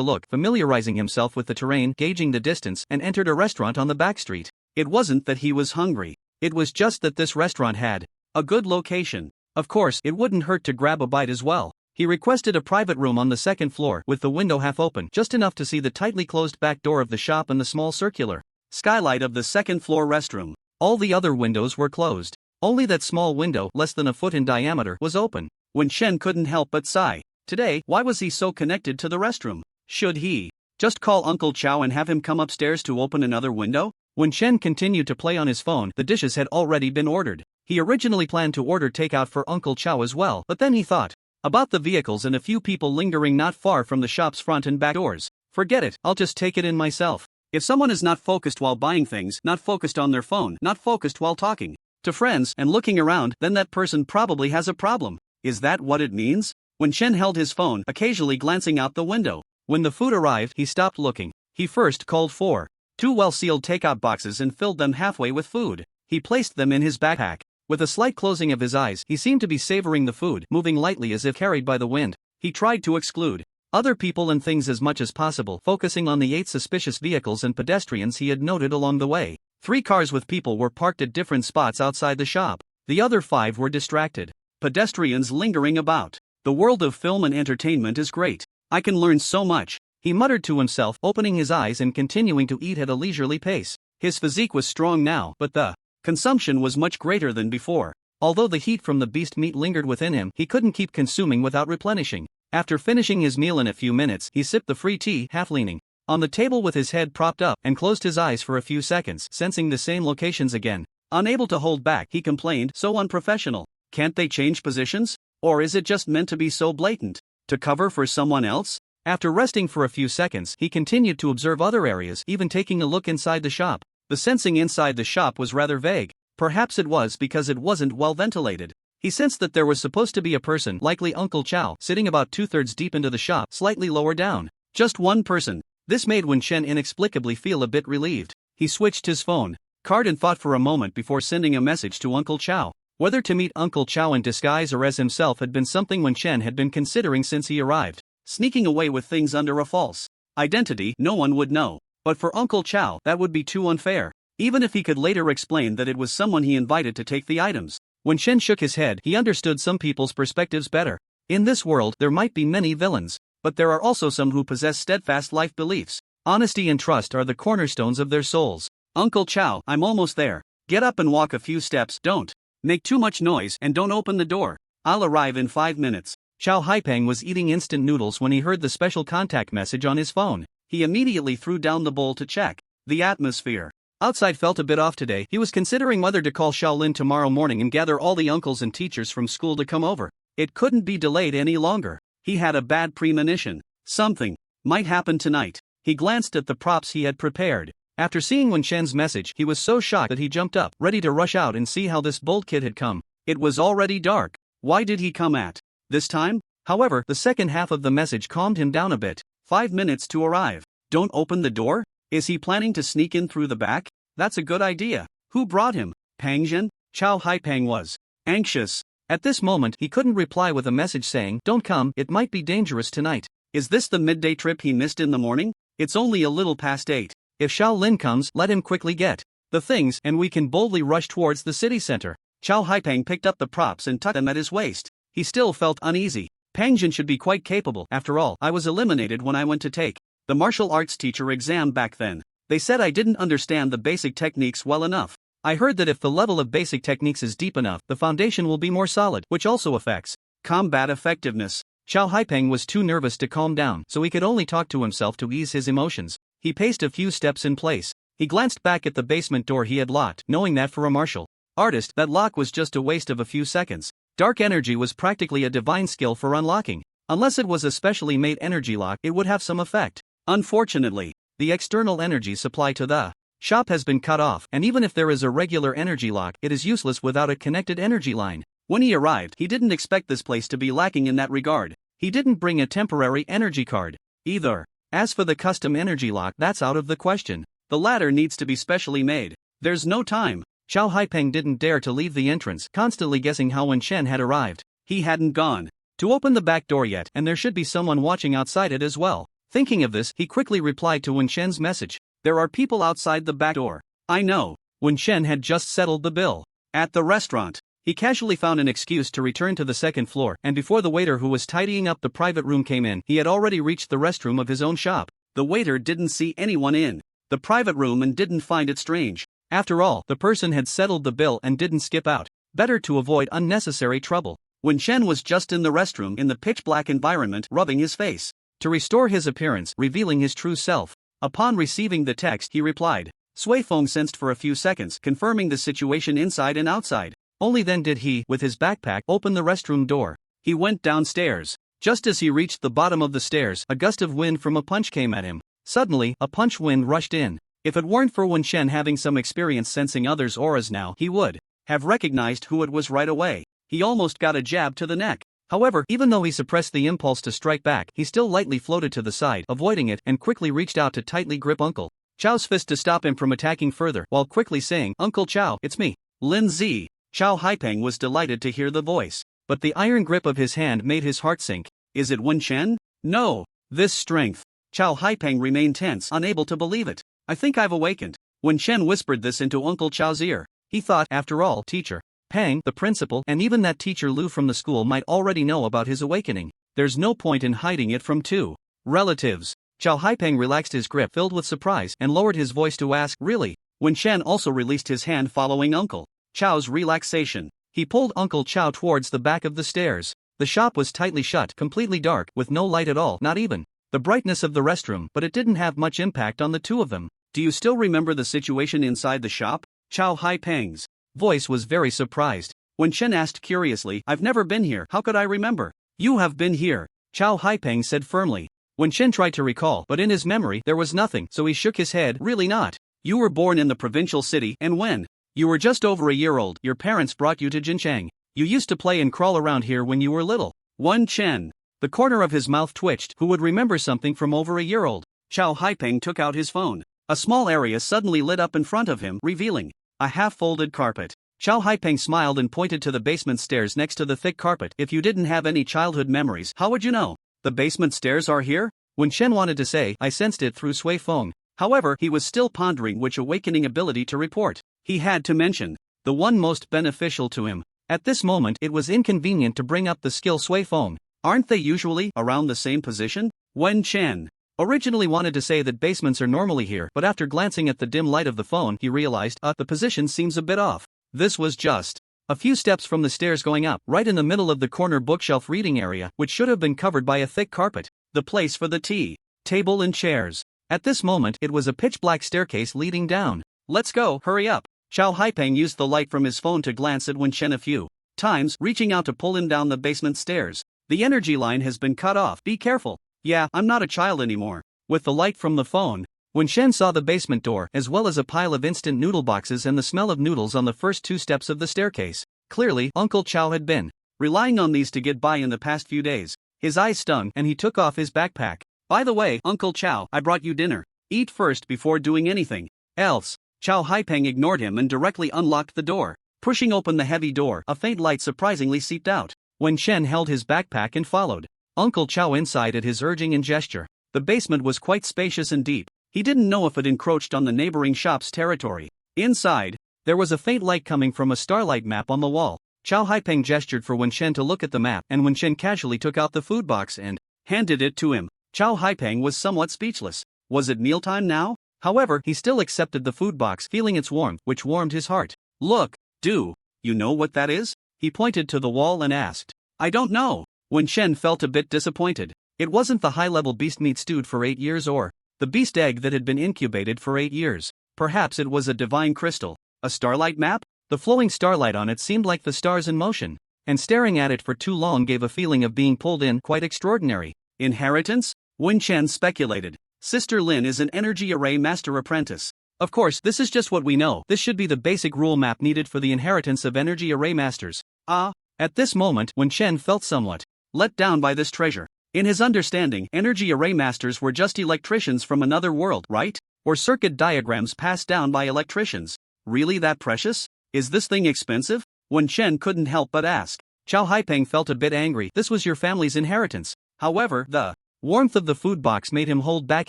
look, familiarizing himself with the terrain, gauging the distance, and entered a restaurant on the backstreet. It wasn't that he was hungry. It was just that this restaurant had a good location. Of course, it wouldn't hurt to grab a bite as well. He requested a private room on the second floor with the window half open, just enough to see the tightly closed back door of the shop and the small circular skylight of the second floor restroom. All the other windows were closed. Only that small window, less than a foot in diameter, was open. Wen Shen couldn't help but sigh. Today, why was he so connected to the restroom? Should he just call Uncle Chow and have him come upstairs to open another window? When Shen continued to play on his phone, the dishes had already been ordered. He originally planned to order takeout for Uncle Chow as well, but then he thought about the vehicles and a few people lingering not far from the shop's front and back doors. Forget it, I'll just take it in myself. If someone is not focused while buying things, not focused on their phone, not focused while talking to friends and looking around, then that person probably has a problem. Is that what it means? When Shen held his phone, occasionally glancing out the window. When the food arrived, he stopped looking. He first called for 2 well-sealed takeout boxes and filled them halfway with food. He placed them in his backpack. With a slight closing of his eyes, he seemed to be savoring the food, moving lightly as if carried by the wind. He tried to exclude other people and things as much as possible, focusing on the 8 suspicious vehicles and pedestrians he had noted along the way. 3 cars with people were parked at different spots outside the shop. The other 5 were distracted pedestrians lingering about. The world of film and entertainment is great. I can learn so much, he muttered to himself, opening his eyes and continuing to eat at a leisurely pace. His physique was strong now, but the consumption was much greater than before. Although the heat from the beast meat lingered within him, he couldn't keep consuming without replenishing. After finishing his meal in a few minutes, he sipped the free tea, half leaning on the table with his head propped up, and closed his eyes for a few seconds, sensing the same locations again. Unable to hold back, he complained, so unprofessional. Can't they change positions? Or is it just meant to be so blatant? To cover for someone else? After resting for a few seconds, he continued to observe other areas, even taking a look inside the shop. The sensing inside the shop was rather vague. Perhaps it was because it wasn't well ventilated. He sensed that there was supposed to be a person, likely Uncle Chow, sitting about 2/3 deep into the shop, slightly lower down. Just one person. This made Wen Shen inexplicably feel a bit relieved. He switched his phone card and thought for a moment before sending a message to Uncle Chow. Whether to meet Uncle Chow in disguise or as himself had been something Wen Shen had been considering since he arrived. Sneaking away with things under a false identity, no one would know. But for Uncle Chow, that would be too unfair. Even if he could later explain that it was someone he invited to take the items. When Shen shook his head, he understood some people's perspectives better. In this world, there might be many villains, but there are also some who possess steadfast life beliefs. Honesty and trust are the cornerstones of their souls. Uncle Chow, I'm almost there. Get up and walk a few steps. Don't make too much noise and don't open the door. I'll arrive in 5 minutes. Chow Haipeng was eating instant noodles when he heard the special contact message on his phone. He immediately threw down the bowl to check. The atmosphere outside felt a bit off today. He was considering whether to call Shaolin tomorrow morning and gather all the uncles and teachers from school to come over. It couldn't be delayed any longer. He had a bad premonition. Something might happen tonight. He glanced at the props he had prepared. After seeing Wen Shen's message, he was so shocked that he jumped up, ready to rush out and see how this bold kid had come. It was already dark. Why did he come at this time? However, the second half of the message calmed him down a bit. 5 minutes to arrive. Don't open the door? Is he planning to sneak in through the back? That's a good idea. Who brought him? Pangzhen? Chow Haipeng was anxious. At this moment, he couldn't reply with a message saying, "Don't come, it might be dangerous tonight." Is this the midday trip he missed in the morning? It's only a little past 8. If Shaolin comes, let him quickly get the things and we can boldly rush towards the city center. Chow Haipeng picked up the props and tucked them at his waist. He still felt uneasy. Pangzhen should be quite capable. After all, I was eliminated when I went to take the martial arts teacher exam back then. They said I didn't understand the basic techniques well enough. I heard that if the level of basic techniques is deep enough, the foundation will be more solid, which also affects combat effectiveness. Chow Haipeng was too nervous to calm down, so he could only talk to himself to ease his emotions. He paced a few steps in place. He glanced back at the basement door he had locked, knowing that for a martial artist, that lock was just a waste of a few seconds. Dark energy was practically a divine skill for unlocking. Unless it was a specially made energy lock, it would have some effect. Unfortunately, the external energy supply to the shop has been cut off, and even if there is a regular energy lock, it is useless without a connected energy line. When he arrived, he didn't expect this place to be lacking in that regard. He didn't bring a temporary energy card either. As for the custom energy lock, that's out of the question. The latter needs to be specially made. There's no time. Chow Haipeng didn't dare to leave the entrance, constantly guessing how Wen Shen had arrived. He hadn't gone to open the back door yet, and there should be someone watching outside it as well. Thinking of this, he quickly replied to Wen Shen's message. There are people outside the back door. I know. Wen Shen had just settled the bill. At the restaurant, he casually found an excuse to return to the second floor, and before the waiter who was tidying up the private room came in, he had already reached the restroom of his own shop. The waiter didn't see anyone in the private room and didn't find it strange. After all, the person had settled the bill and didn't skip out. Better to avoid unnecessary trouble. Wen Shen was just in the restroom in the pitch-black environment, rubbing his face to restore his appearance, revealing his true self. Upon receiving the text, he replied. Sui Feng sensed for a few seconds, confirming the situation inside and outside. Only then did he, with his backpack, open the restroom door. He went downstairs. Just as he reached the bottom of the stairs, a gust of wind from a punch came at him. Suddenly, a punch wind rushed in. If it weren't for Wen Shen having some experience sensing others' auras now, he would have recognized who it was right away. He almost got a jab to the neck. However, even though he suppressed the impulse to strike back, he still lightly floated to the side, avoiding it, and quickly reached out to tightly grip Uncle Chao's fist to stop him from attacking further, while quickly saying, Uncle Chao, it's me, Lin Zi. Chao Haipeng was delighted to hear the voice, but the iron grip of his hand made his heart sink. Is it Wen Shen? No. This strength. Chao Haipeng remained tense, unable to believe it. I think I've awakened. Wen Shen whispered this into Uncle Chao's ear. He thought, after all, teacher Pang, the principal, and even that teacher Lu from the school might already know about his awakening. There's no point in hiding it from two relatives. Chao Haipeng relaxed his grip, filled with surprise, and lowered his voice to ask, really? Wen Shen also released his hand following Uncle Chao's relaxation. He pulled Uncle Chao towards the back of the stairs. The shop was tightly shut, completely dark, with no light at all, not even the brightness of the restroom, but it didn't have much impact on the two of them. Do you still remember the situation inside the shop? Chao Haipeng's voice was very surprised. Wen Shen asked curiously, I've never been here, how could I remember? You have been here, Chao Haipeng said firmly. Wen Shen tried to recall, but in his memory there was nothing, so he shook his head, really not. You were born in the provincial city, and when you were just over a year old, your parents brought you to Jinchang. You used to play and crawl around here when you were little. Wen Shen. The corner of his mouth twitched. Who would remember something from over a year old? Chao Haipeng took out his phone. A small area suddenly lit up in front of him, revealing a half-folded carpet. Chao Haipeng smiled and pointed to the basement stairs next to the thick carpet. If you didn't have any childhood memories, how would you know? The basement stairs are here? Wen Shen wanted to say, I sensed it through Sui Feng. However, he was still pondering which awakening ability to report. He had to mention the one most beneficial to him. At this moment, it was inconvenient to bring up the skill Sui Feng. Aren't they usually around the same position? Wen Shen originally wanted to say that basements are normally here, but after glancing at the dim light of the phone, he realized, the position seems a bit off. This was just a few steps from the stairs going up, right in the middle of the corner bookshelf reading area, which should have been covered by a thick carpet. The place for the tea table and chairs. At this moment, it was a pitch-black staircase leading down. Let's go, hurry up. Chao Haipeng used the light from his phone to glance at Wen Shen a few times, reaching out to pull him down the basement stairs. The energy line has been cut off, be careful. Yeah, I'm not a child anymore. With the light from the phone, Wen Shen saw the basement door, as well as a pile of instant noodle boxes and the smell of noodles on the first two steps of the staircase. Clearly, Uncle Chao had been relying on these to get by in the past few days. His eyes stung, and he took off his backpack. By the way, Uncle Chao, I brought you dinner. Eat first before doing anything else. Chao Haipeng ignored him and directly unlocked the door. Pushing open the heavy door, a faint light surprisingly seeped out. Wen Shen held his backpack and followed Uncle Chao inside at his urging and gesture. The basement was quite spacious and deep. He didn't know if it encroached on the neighboring shop's territory. Inside, there was a faint light coming from a starlight map on the wall. Chao Haipeng gestured for Wen Shen to look at the map, and Wen Shen casually took out the food box and handed it to him. Chao Haipeng was somewhat speechless. Was it mealtime now? However, he still accepted the food box, feeling its warmth, which warmed his heart. Look, do you know what that is? He pointed to the wall and asked. I don't know. Wen Shen felt a bit disappointed. It wasn't the high-level beast meat stewed for 8 years or the beast egg that had been incubated for 8 years. Perhaps it was a divine crystal. A starlight map? The flowing starlight on it seemed like the stars in motion, and staring at it for too long gave a feeling of being pulled in, quite extraordinary. Inheritance? Wen Shen speculated. Sister Lin is an energy array master apprentice. Of course, this is just what we know. This should be the basic rule map needed for the inheritance of energy array masters. At this moment, Wen Shen felt somewhat let down by this treasure. In his understanding, energy array masters were just electricians from another world, right? Or circuit diagrams passed down by electricians. Really that precious? Is this thing expensive? Wen Shen couldn't help but ask. Chow Haipeng felt a bit angry. This was your family's inheritance. However, the warmth of the food box made him hold back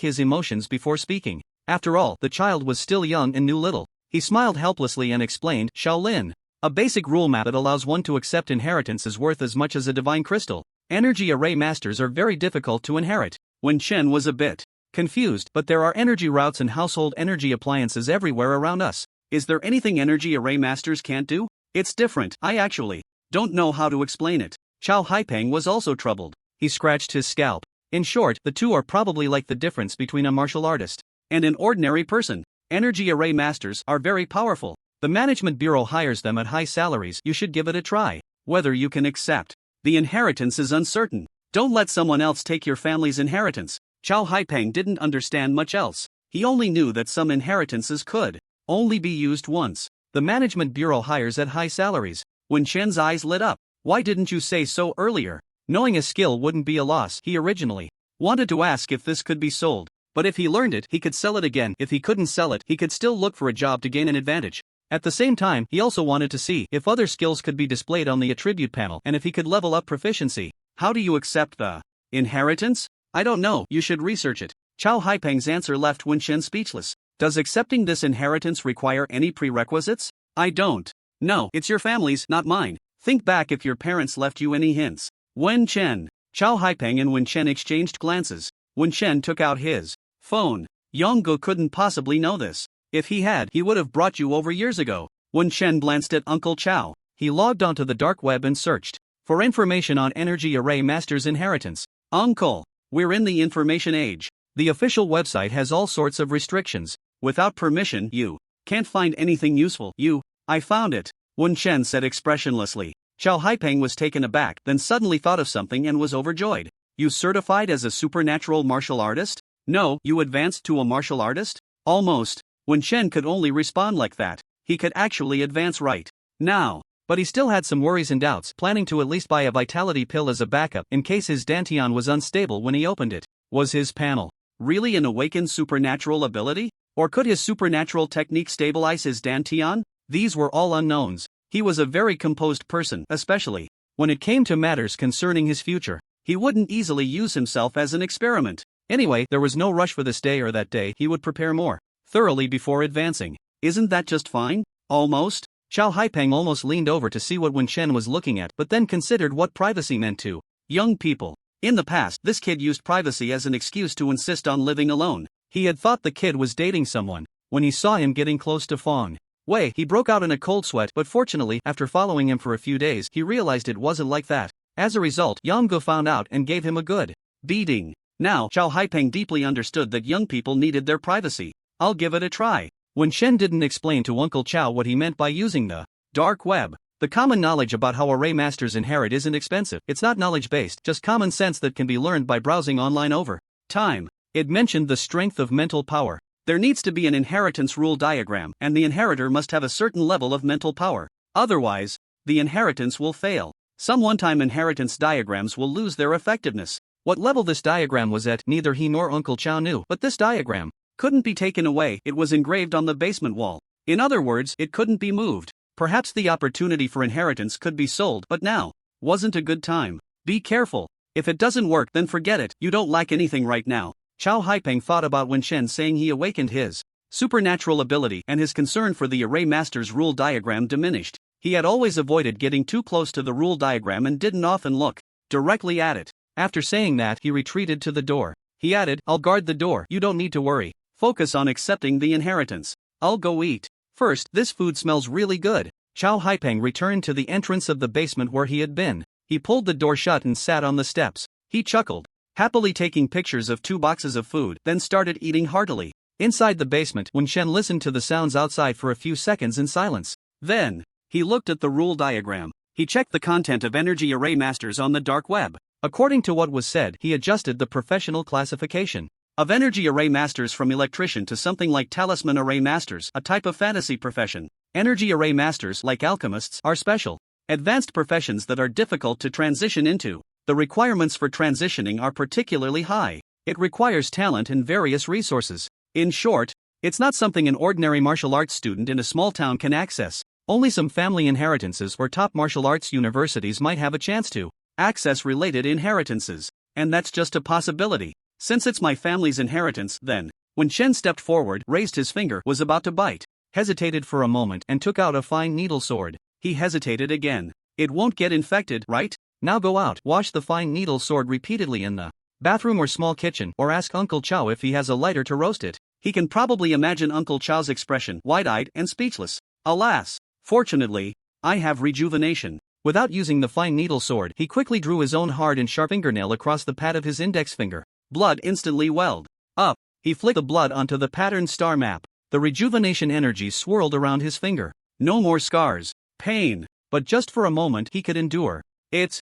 his emotions before speaking. After all, the child was still young and knew little. He smiled helplessly and explained, Shaolin. A basic rule map that allows one to accept inheritance is worth as much as a divine crystal. Energy array masters are very difficult to inherit. Wen Chen was a bit confused, but there are energy routes and household energy appliances everywhere around us. Is there anything energy array masters can't do? It's different. I actually don't know how to explain it. Chow Haipeng was also troubled. He scratched his scalp. In short, the two are probably like the difference between a martial artist and an ordinary person. Energy array masters are very powerful. The management bureau hires them at high salaries. You should give it a try. Whether you can accept the inheritance is uncertain. Don't let someone else take your family's inheritance. Chow Haipeng didn't understand much else. He only knew that some inheritances could only be used once. The management bureau hires at high salaries. When Chen's eyes lit up. Why didn't you say so earlier? Knowing a skill wouldn't be a loss. He originally wanted to ask if this could be sold. But if he learned it, he could sell it again. If he couldn't sell it, he could still look for a job to gain an advantage. At the same time, he also wanted to see if other skills could be displayed on the attribute panel and if he could level up proficiency. How do you accept the inheritance? I don't know. You should research it. Chow Haipeng's answer left Wen Chen speechless. Does accepting this inheritance require any prerequisites? I don't. No, it's your family's, not mine. Think back if your parents left you any hints. Wen Chen. Chow Haipeng and Wen Chen exchanged glances. Wen Chen took out his phone. Yonggo couldn't possibly know this. If he had, he would have brought you over years ago. Wen Chen glanced at Uncle Chow. He logged onto the dark web and searched for information on Energy Array Master's inheritance. Uncle, we're in the information age. The official website has all sorts of restrictions. Without permission, you can't find anything useful. I found it, Wen Chen said expressionlessly. Chow Haipeng was taken aback, then suddenly thought of something and was overjoyed. You certified as a supernatural martial artist? No, you advanced to a martial artist? Almost. Wen Chen could only respond like that. He could actually advance right now. But he still had some worries and doubts, planning to at least buy a vitality pill as a backup in case his dantian was unstable when he opened it. Was his panel really an awakened supernatural ability? Or could his supernatural technique stabilize his dantian? These were all unknowns. He was a very composed person, especially when it came to matters concerning his future. He wouldn't easily use himself as an experiment. Anyway, there was no rush for this day or that day. He would prepare more thoroughly before advancing. Isn't that just fine? Almost? Chow Haipeng almost leaned over to see what Wen Chen was looking at, but then considered what privacy meant to young people. In the past, this kid used privacy as an excuse to insist on living alone. He had thought the kid was dating someone when he saw him getting close to Fong Wei. He broke out in a cold sweat, but fortunately, after following him for a few days, he realized it wasn't like that. As a result, Yonggo found out and gave him a good beating. Now, Chow Haipeng deeply understood that young people needed their privacy. I'll give it a try. Wen Chen didn't explain to Uncle Chow what he meant by using the dark web. The common knowledge about how array masters inherit isn't expensive. It's not knowledge-based, just common sense that can be learned by browsing online over time. It mentioned the strength of mental power. There needs to be an inheritance rule diagram, and the inheritor must have a certain level of mental power. Otherwise, the inheritance will fail. Some one-time inheritance diagrams will lose their effectiveness. What level this diagram was at, neither he nor Uncle Chow knew, but this diagram couldn't be taken away. It was engraved on the basement wall. In other words, it couldn't be moved. Perhaps the opportunity for inheritance could be sold, but now wasn't a good time. Be careful. If it doesn't work, then forget it. You don't lack anything right now. Chow Haipeng thought about Wen Chen saying he awakened his supernatural ability, and his concern for the array master's rule diagram diminished. He had always avoided getting too close to the rule diagram and didn't often look directly at it. After saying that, he retreated to the door. He added, I'll guard the door. You don't need to worry. Focus on accepting the inheritance. I'll go eat. First, this food smells really good. Chow Haipeng returned to the entrance of the basement where he had been. He pulled the door shut and sat on the steps. He chuckled, happily taking pictures of 2 boxes of food, then started eating heartily. Inside the basement, Wen Chen listened to the sounds outside for a few seconds in silence. Then, he looked at the rule diagram. He checked the content of energy array masters on the dark web. According to what was said, he adjusted the professional classification of energy array masters from electrician to something like talisman array masters, a type of fantasy profession. Energy array masters, like alchemists, are special, advanced professions that are difficult to transition into. The requirements for transitioning are particularly high. It requires talent and various resources. In short, it's not something an ordinary martial arts student in a small town can access. Only some family inheritances or top martial arts universities might have a chance to access related inheritances. And that's just a possibility. Since it's my family's inheritance, then. When Chen stepped forward, raised his finger, was about to bite, hesitated for a moment and took out a fine needle sword. He hesitated again. It won't get infected, right? Now go out, wash the fine needle sword repeatedly in the bathroom or small kitchen, or ask Uncle Chow if he has a lighter to roast it. He can probably imagine Uncle Chow's expression, wide-eyed and speechless. Alas! Fortunately, I have rejuvenation. Without using the fine needle sword, he quickly drew his own hard and sharp fingernail across the pad of his index finger. Blood instantly welled up. He flicked the blood onto the patterned star map. The rejuvenation energy swirled around his finger. No more scars. Pain. But just for a moment he could endure.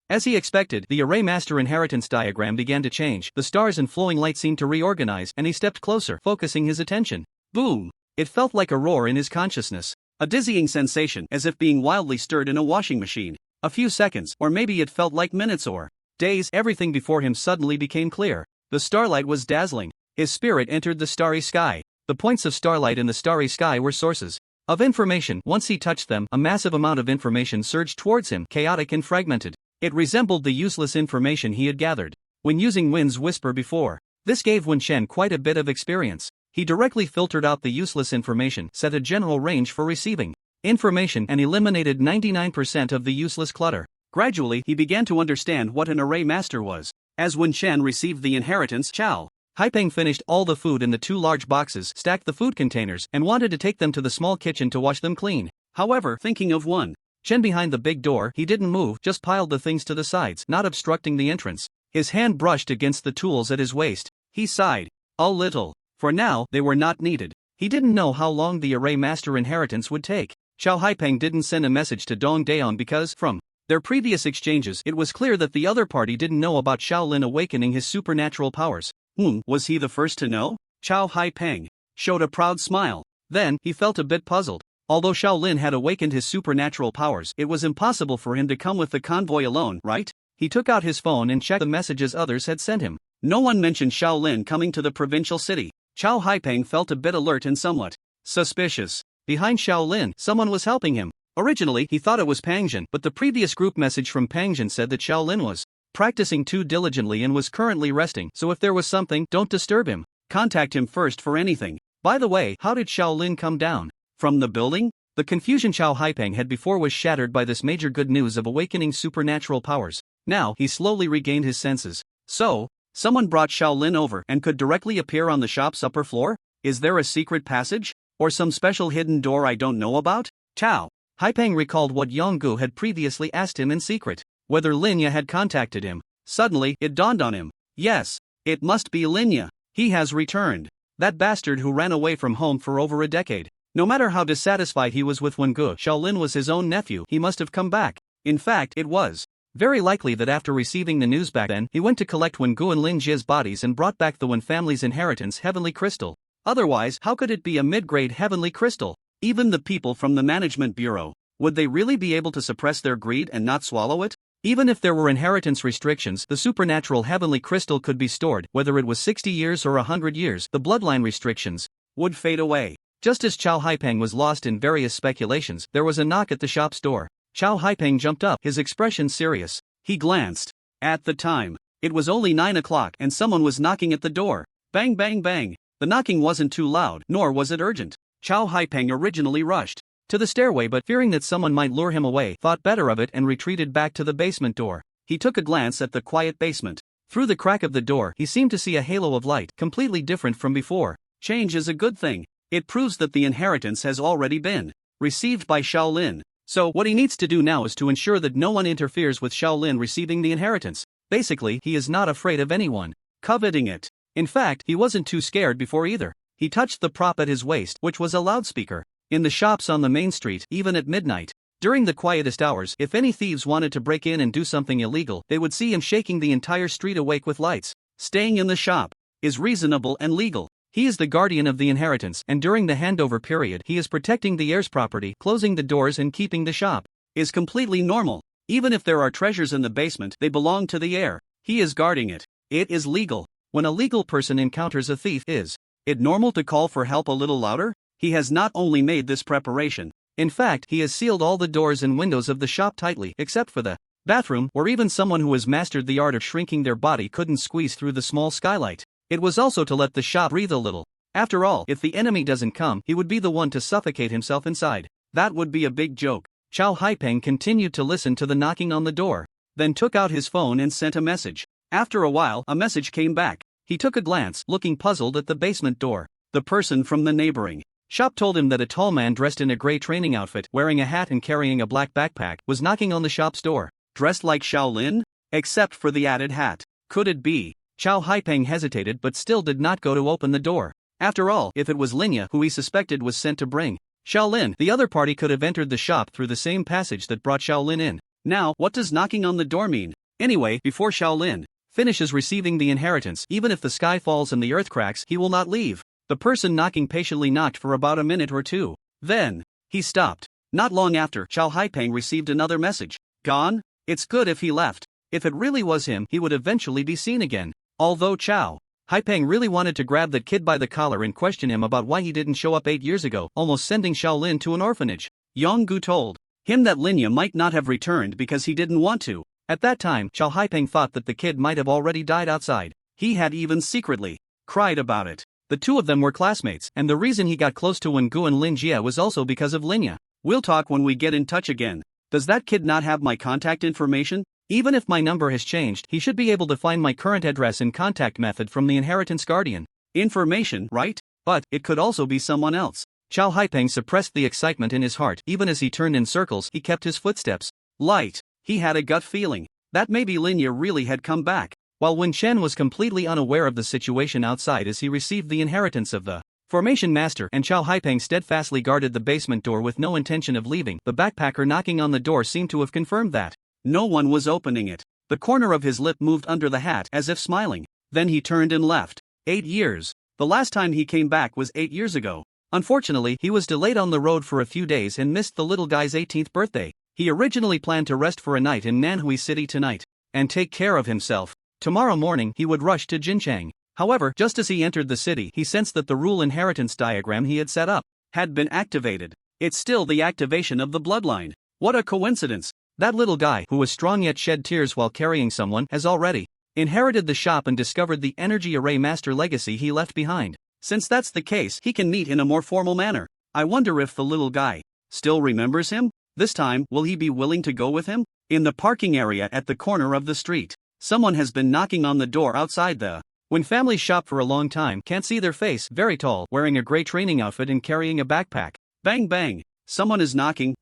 As he expected, the Array Master inheritance diagram began to change. The stars and flowing light seemed to reorganize, and he stepped closer, focusing his attention. Boom! It felt like a roar in his consciousness. A dizzying sensation, as if being wildly stirred in a washing machine. A few seconds, or maybe it felt like minutes or days, everything before him suddenly became clear. The starlight was dazzling. His spirit entered the starry sky. The points of starlight in the starry sky were sources of information. Once he touched them, a massive amount of information surged towards him, chaotic and fragmented. It resembled the useless information he had gathered when using Wind's Whisper before. This gave Wen Shen quite a bit of experience. He directly filtered out the useless information, set a general range for receiving information, and eliminated 99% of the useless clutter. Gradually, he began to understand what an Array Master was. As Wen Shen received the inheritance, Chow Haipeng finished all the food in the 2 large boxes, stacked the food containers, and wanted to take them to the small kitchen to wash them clean. However, thinking of Wen Shen behind the big door, he didn't move, just piled the things to the sides, not obstructing the entrance. His hand brushed against the tools at his waist. He sighed a little. For now, they were not needed. He didn't know how long the Array Master inheritance would take. Xiao Haipeng didn't send a message to Dong Daon because, from their previous exchanges, it was clear that the other party didn't know about Shaolin awakening his supernatural powers. Was he the first to know? Xiao Haipeng showed a proud smile. Then, he felt a bit puzzled. Although Shaolin had awakened his supernatural powers, it was impossible for him to come with the convoy alone, right? He took out his phone and checked the messages others had sent him. No one mentioned Shaolin coming to the provincial city. Xiao Haipeng felt a bit alert and somewhat suspicious. Behind Shaolin, someone was helping him. Originally, he thought it was Pangjin, but the previous group message from Pangjin said that Shaolin was practicing too diligently and was currently resting, so if there was something, don't disturb him. Contact him first for anything. By the way, how did Shaolin come down? From the building? The confusion Xiao Haipeng had before was shattered by this major good news of awakening supernatural powers. Now, he slowly regained his senses. So, someone brought Shaolin over and could directly appear on the shop's upper floor? Is there a secret passage? Or some special hidden door I don't know about? Xiao Haipeng recalled what Yonggu had previously asked him in secret, whether Linya had contacted him. Suddenly, it dawned on him. Yes, it must be Linya. He has returned. That bastard who ran away from home for over a decade. No matter how dissatisfied he was with Wengu, Shaolin was his own nephew, he must have come back. In fact, it was very likely that after receiving the news back then, he went to collect Wengu and Lin Jie's bodies and brought back the Wen family's inheritance, Heavenly Crystal. Otherwise, how could it be a mid-grade Heavenly Crystal? Even the people from the Management Bureau, would they really be able to suppress their greed and not swallow it? Even if there were inheritance restrictions, the supernatural Heavenly Crystal could be stored, whether it was 60 years or 100 years, the bloodline restrictions would fade away. Just as Xiao Haipeng was lost in various speculations, there was a knock at the shop's door. Xiao Haipeng jumped up, his expression serious. He glanced at the time. It was only 9 o'clock and someone was knocking at the door. Bang bang bang. The knocking wasn't too loud, nor was it urgent. Xiao Haipeng originally rushed to the stairway but fearing that someone might lure him away, thought better of it and retreated back to the basement door. He took a glance at the quiet basement. Through the crack of the door, he seemed to see a halo of light, completely different from before. Change is a good thing. It proves that the inheritance has already been received by Shaolin. So, what he needs to do now is to ensure that no one interferes with Shaolin receiving the inheritance. Basically, he is not afraid of anyone coveting it. In fact, he wasn't too scared before either. He touched the prop at his waist, which was a loudspeaker. In the shops on the main street, even at midnight, during the quietest hours, if any thieves wanted to break in and do something illegal, they would see him shaking the entire street awake with lights. Staying in the shop is reasonable and legal. He is the guardian of the inheritance, and during the handover period, he is protecting the heir's property, closing the doors and keeping the shop. Is completely normal. Even if there are treasures in the basement, they belong to the heir. He is guarding it. It is legal. When a legal person encounters a thief, is it normal to call for help a little louder? He has not only made this preparation, In fact, he has sealed all the doors and windows of the shop tightly except for the bathroom, where even someone who has mastered the art of shrinking their body couldn't squeeze through the small skylight. It was also to let the shop breathe a little. After all, if the enemy doesn't come, he would be the one to suffocate himself inside. That would be a big joke. Chow Haipeng continued to listen to the knocking on the door, then took out his phone and sent a message. After a while, a message came back. He took a glance, looking puzzled at the basement door. The person from the neighboring shop told him that a tall man dressed in a gray training outfit, wearing a hat and carrying a black backpack, was knocking on the shop's door. Dressed like Shaolin? Except for the added hat. Could it be? Chow Haipeng hesitated but still did not go to open the door. After all, if it was Linya who he suspected was sent to bring Shaolin, the other party could have entered the shop through the same passage that brought Shaolin in. Now, what does knocking on the door mean? Anyway, before Shaolin finishes receiving the inheritance, even if the sky falls and the earth cracks, he will not leave. The person knocking patiently knocked for about a minute or two. Then, he stopped. Not long after, Chow Haipeng received another message. Gone? It's good if he left. If it really was him, he would eventually be seen again. Although Chow Haipeng really wanted to grab that kid by the collar and question him about why he didn't show up 8 years ago, almost sending Shaolin to an orphanage. Yonggu told him that Linya might not have returned because he didn't want to. At that time, Chow Haipeng thought that the kid might have already died outside. He had even secretly cried about it. The two of them were classmates, and the reason he got close to Wengu and Lin Jie was also because of Linya. We'll talk when we get in touch again. Does that kid not have my contact information? Even if my number has changed, he should be able to find my current address and contact method from the inheritance guardian. Information, right? But it could also be someone else. Chow Haipeng suppressed the excitement in his heart. Even as he turned in circles, he kept his footsteps light. He had a gut feeling that maybe Linya really had come back, while Wen Chen was completely unaware of the situation outside as he received the inheritance of the formation master, and Chow Haipeng steadfastly guarded the basement door with no intention of leaving. The backpacker knocking on the door seemed to have confirmed that no one was opening it. The corner of his lip moved under the hat as if smiling. Then he turned and left. 8 years. The last time he came back was 8 years ago. Unfortunately, he was delayed on the road for a few days and missed the little guy's 18th birthday. He originally planned to rest for a night in Manhwa City tonight and take care of himself. Tomorrow morning he would rush to Jinchang. However, just as he entered the city, he sensed that the rule inheritance diagram he had set up had been activated. It's still the activation of the bloodline. What a coincidence! That little guy, who was strong yet shed tears while carrying someone, has already inherited the shop and discovered the energy array master legacy he left behind. Since that's the case, he can meet in a more formal manner. I wonder if the little guy still remembers him? This time, will he be willing to go with him? In the parking area at the corner of the street, someone has been knocking on the door outside the When families shop for a long time, can't see their face, very tall, wearing a gray training outfit and carrying a backpack. Bang bang, someone is knocking.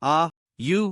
You.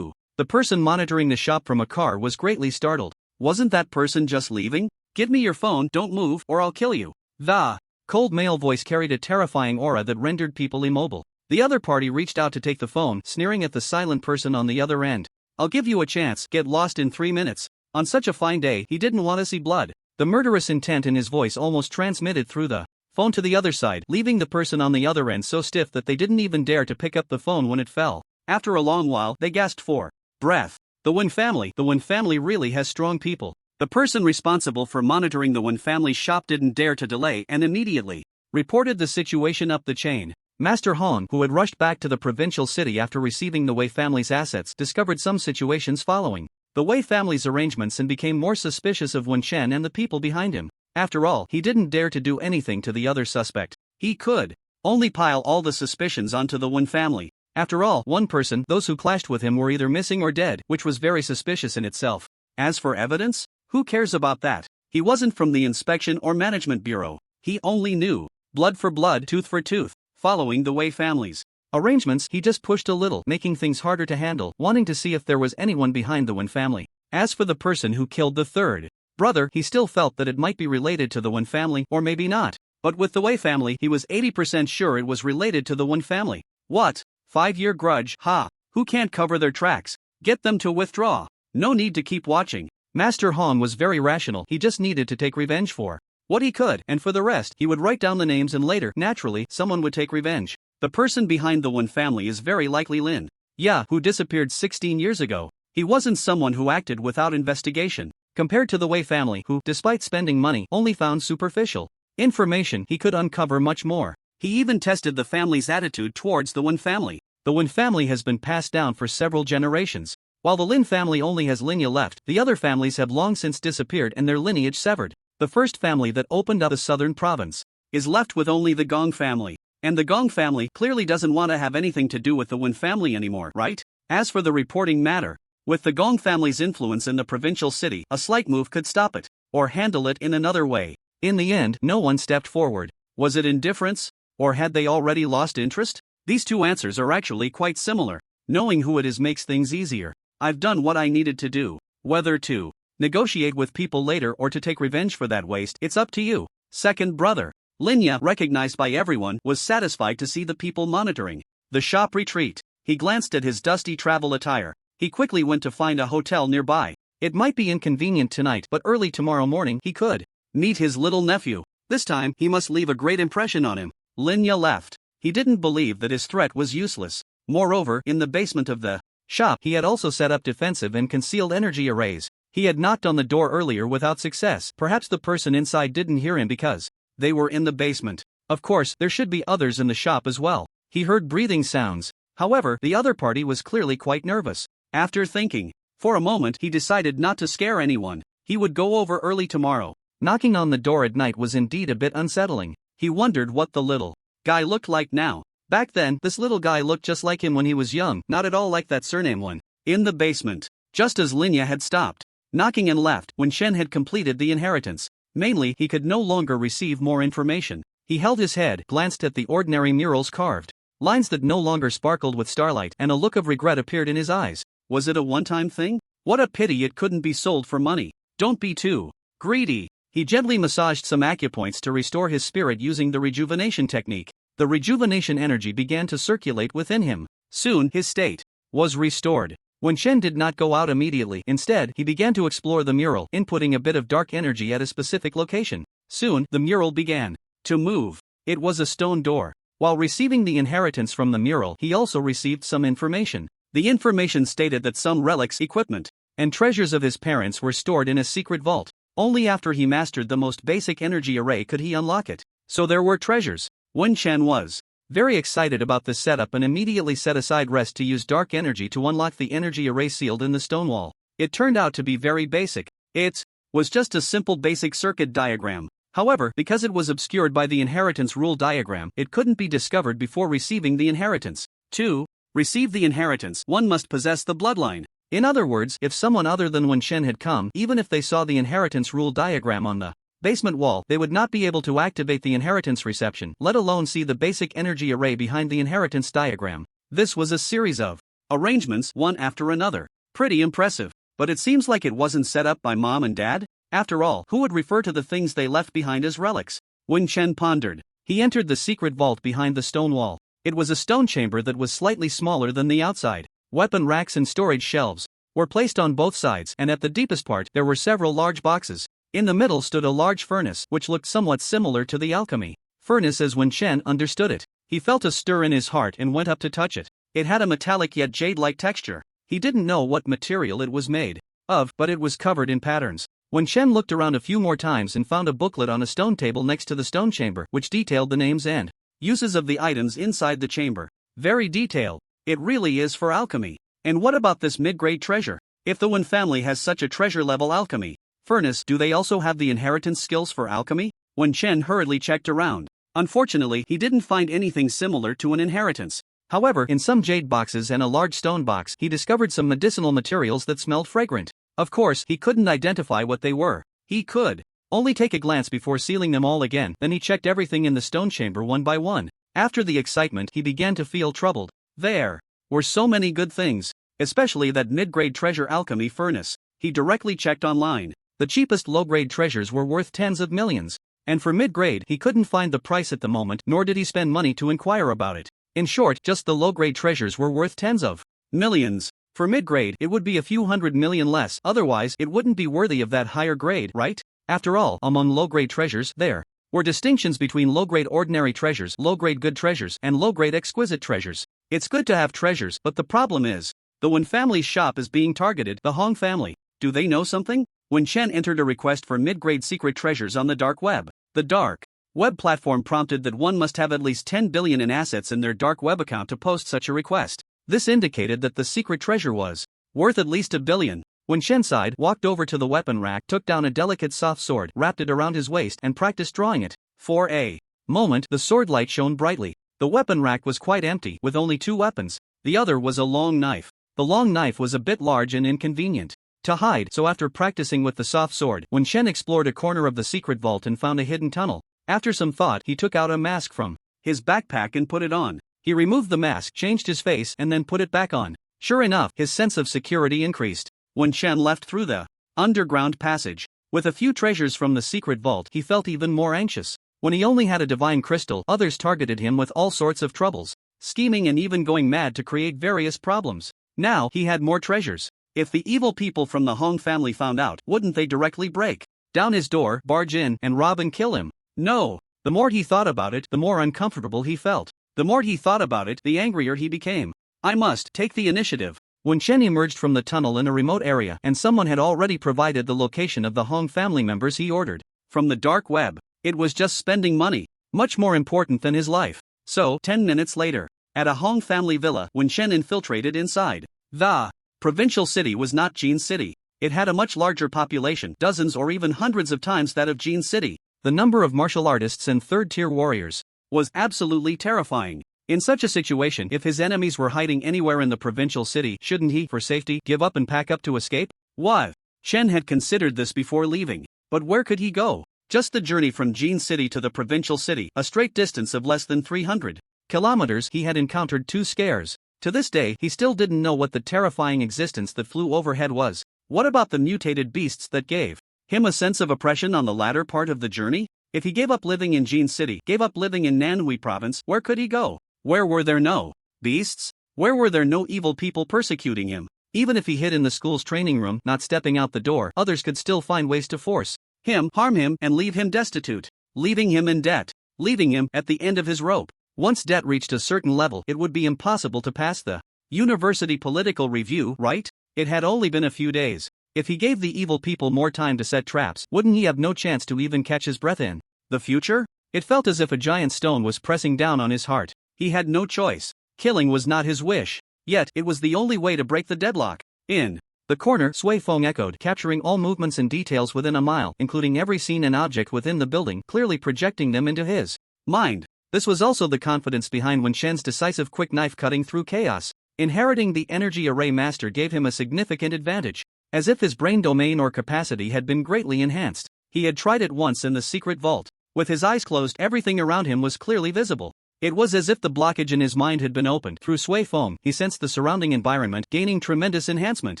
The person monitoring the shop from a car was greatly startled. Wasn't that person just leaving? Give me your phone, don't move, or I'll kill you. The cold male voice carried a terrifying aura that rendered people immobile. The other party reached out to take the phone, sneering at the silent person on the other end. I'll give you a chance, get lost in 3 minutes. On such a fine day, he didn't want to see blood. The murderous intent in his voice almost transmitted through the phone to the other side, leaving the person on the other end so stiff that they didn't even dare to pick up the phone when it fell. After a long while, they gasped for breath. The Wen family really has strong people. The person responsible for monitoring the Wen family's shop didn't dare to delay and immediately reported the situation up the chain. Master Hong, who had rushed back to the provincial city after receiving the Wei family's assets, discovered some situations following the Wei family's arrangements and became more suspicious of Wen Chen and the people behind him. After all, he didn't dare to do anything to the other suspect. He could only pile all the suspicions onto the Wen family. After all, one person, those who clashed with him, were either missing or dead, which was very suspicious in itself. As for evidence, who cares about that? He wasn't from the Inspection or Management Bureau. He only knew blood for blood, tooth for tooth. Following the Wei family's arrangements, he just pushed a little, making things harder to handle, wanting to see if there was anyone behind the Wen family. As for the person who killed the third brother, he still felt that it might be related to the Wen family, or maybe not. But with the Wei family, he was 80% sure it was related to the Wen family. What? 5-year grudge? Ha! Who can't cover their tracks? Get them to withdraw. No need to keep watching. Master Hong was very rational. He just needed to take revenge for what he could, and for the rest, he would write down the names and later, naturally, someone would take revenge. The person behind the Wen family is very likely Lin Ya, who disappeared 16 years ago. He wasn't someone who acted without investigation. Compared to the Wei family, who, despite spending money, only found superficial information, he could uncover much more. He even tested the family's attitude towards the Wen family. The Wen family has been passed down for several generations. While the Lin family only has lineage left, the other families have long since disappeared and their lineage severed. The first family that opened up the southern province is left with only the Gong family. And the Gong family clearly doesn't want to have anything to do with the Wen family anymore, right? As for the reporting matter, with the Gong family's influence in the provincial city, a slight move could stop it, or handle it in another way. In the end, no one stepped forward. Was it indifference? Or had they already lost interest? These two answers are actually quite similar. Knowing who it is makes things easier. I've done what I needed to do. Whether to negotiate with people later or to take revenge for that waste, it's up to you. Second brother. Linya, recognized by everyone, was satisfied to see the people monitoring the shop retreat. He glanced at his dusty travel attire. He quickly went to find a hotel nearby. It might be inconvenient tonight, but early tomorrow morning he could meet his little nephew. This time he must leave a great impression on him. Linya left. He didn't believe that his threat was useless. Moreover, in the basement of the shop, he had also set up defensive and concealed energy arrays. He had knocked on the door earlier without success. Perhaps the person inside didn't hear him because they were in the basement. Of course, there should be others in the shop as well. He heard breathing sounds. However, the other party was clearly quite nervous. After thinking for a moment, he decided not to scare anyone. He would go over early tomorrow. Knocking on the door at night was indeed a bit unsettling. He wondered what the little guy looked like now. Back then, this little guy looked just like him when he was young, not at all like that surname one. In the basement, just as Linya had stopped knocking and left, when Shen had completed the inheritance. Mainly, he could no longer receive more information. He held his head, glanced at the ordinary murals carved lines that no longer sparkled with starlight, and a look of regret appeared in his eyes. Was it a one-time thing? What a pity it couldn't be sold for money. Don't be too greedy. He gently massaged some acupoints to restore his spirit using the rejuvenation technique. The rejuvenation energy began to circulate within him. Soon, his state was restored. When Shen did not go out immediately, instead, he began to explore the mural, inputting a bit of dark energy at a specific location. Soon, the mural began to move. It was a stone door. While receiving the inheritance from the mural, he also received some information. The information stated that some relics, equipment, and treasures of his parents were stored in a secret vault. Only after he mastered the most basic energy array could he unlock it. So there were treasures. Wen Chen was very excited about this setup and immediately set aside rest to use dark energy to unlock the energy array sealed in the stone wall. It turned out to be very basic. It was just a simple basic circuit diagram. However, because it was obscured by the inheritance rule diagram, it couldn't be discovered before receiving the inheritance. To receive the inheritance, one must possess the bloodline. In other words, if someone other than Wen Chen had come, even if they saw the inheritance rule diagram on the basement wall, they would not be able to activate the inheritance reception, let alone see the basic energy array behind the inheritance diagram. This was a series of arrangements, one after another. Pretty impressive. But it seems like it wasn't set up by mom and dad? After all, who would refer to the things they left behind as relics? Wen Chen pondered. He entered the secret vault behind the stone wall. It was a stone chamber that was slightly smaller than the outside. Weapon racks and storage shelves were placed on both sides, and at the deepest part there were several large boxes. In the middle stood a large furnace, which looked somewhat similar to the alchemy furnace as Wen Chen understood it. He felt a stir in his heart and went up to touch it. It had a metallic yet jade-like texture. He didn't know what material it was made of, but it was covered in patterns. Wen Chen looked around a few more times and found a booklet on a stone table next to the stone chamber, which detailed the names and uses of the items inside the chamber. Very detailed. It really is for alchemy. And what about this mid-grade treasure? If the Wen family has such a treasure-level alchemy furnace, do they also have the inheritance skills for alchemy? Wen Chen hurriedly checked around. Unfortunately, he didn't find anything similar to an inheritance. However, in some jade boxes and a large stone box, he discovered some medicinal materials that smelled fragrant. Of course, he couldn't identify what they were. He could only take a glance before sealing them all again, then he checked everything in the stone chamber one by one. After the excitement, he began to feel troubled. There were so many good things, especially that mid-grade treasure alchemy furnace. He directly checked online. The cheapest low-grade treasures were worth tens of millions. And for mid-grade, he couldn't find the price at the moment, nor did he spend money to inquire about it. In short, just the low-grade treasures were worth tens of millions. For mid-grade, it would be a few hundred million less, otherwise it wouldn't be worthy of that higher grade, right? After all, among low-grade treasures, there were distinctions between low-grade ordinary treasures, low-grade good treasures, and low-grade exquisite treasures. It's good to have treasures, but the problem is, the Wen family's shop is being targeted. The Hong family. Do they know something? Wen Chen entered a request for mid-grade secret treasures on the dark web. The dark Web platform prompted that one must have at least 10 billion in assets in their dark web account to post such a request. This indicated that the secret treasure was worth at least 1 billion. When Shen sighed, walked over to the weapon rack, took down a delicate soft sword, wrapped it around his waist, and practiced drawing it. For a moment, the sword light shone brightly. The weapon rack was quite empty, with only 2 weapons. The other was a long knife. The long knife was a bit large and inconvenient to hide, so after practicing with the soft sword, when Shen explored a corner of the secret vault and found a hidden tunnel, after some thought, he took out a mask from his backpack and put it on. He removed the mask, changed his face, and then put it back on. Sure enough, his sense of security increased. When Shen left through the underground passage with a few treasures from the secret vault, he felt even more anxious. When he only had a divine crystal, others targeted him with all sorts of troubles, scheming and even going mad to create various problems. Now, he had more treasures. If the evil people from the Hong family found out, wouldn't they directly break down his door, barge in, and rob and kill him? No. The more he thought about it, the more uncomfortable he felt. The more he thought about it, the angrier he became. I must take the initiative. When Shen emerged from the tunnel in a remote area and someone had already provided the location of the Hong family members he ordered from the dark web, it was just spending money, much more important than his life. So, 10 minutes later, at a Hong family villa, when Shen infiltrated inside, the provincial city was not Jin's city. It had a much larger population, dozens or even hundreds of times that of Jin's city. The number of martial artists and third-tier warriors was absolutely terrifying. In such a situation, if his enemies were hiding anywhere in the provincial city, shouldn't he, for safety, give up and pack up to escape? What? Shen had considered this before leaving. But where could he go? Just the journey from Jin's city to the provincial city, a straight distance of less than 300 kilometers, he had encountered 2 scares. To this day, he still didn't know what the terrifying existence that flew overhead was. What about the mutated beasts that gave him a sense of oppression on the latter part of the journey? If he gave up living in Jin's city, gave up living in Manhwa province, where could he go? Where were there no beasts? Where were there no evil people persecuting him? Even if he hid in the school's training room, not stepping out the door, others could still find ways to force him, harm him, and leave him destitute, leaving him in debt, leaving him at the end of his rope. Once debt reached a certain level, it would be impossible to pass the university political review, right? It had only been a few days. If he gave the evil people more time to set traps, wouldn't he have no chance to even catch his breath in the future? It felt as if a giant stone was pressing down on his heart. He had no choice. Killing was not his wish. Yet, it was the only way to break the deadlock. In the corner, Sui Feng echoed, capturing all movements and details within a mile, including every scene and object within the building, clearly projecting them into his mind. This was also the confidence behind Wen Shen's decisive quick knife cutting through chaos. Inheriting the energy array master gave him a significant advantage. As if his brain domain or capacity had been greatly enhanced. He had tried it once in the secret vault. With his eyes closed, everything around him was clearly visible. It was as if the blockage in his mind had been opened. Through Sui Feng, he sensed the surrounding environment gaining tremendous enhancement.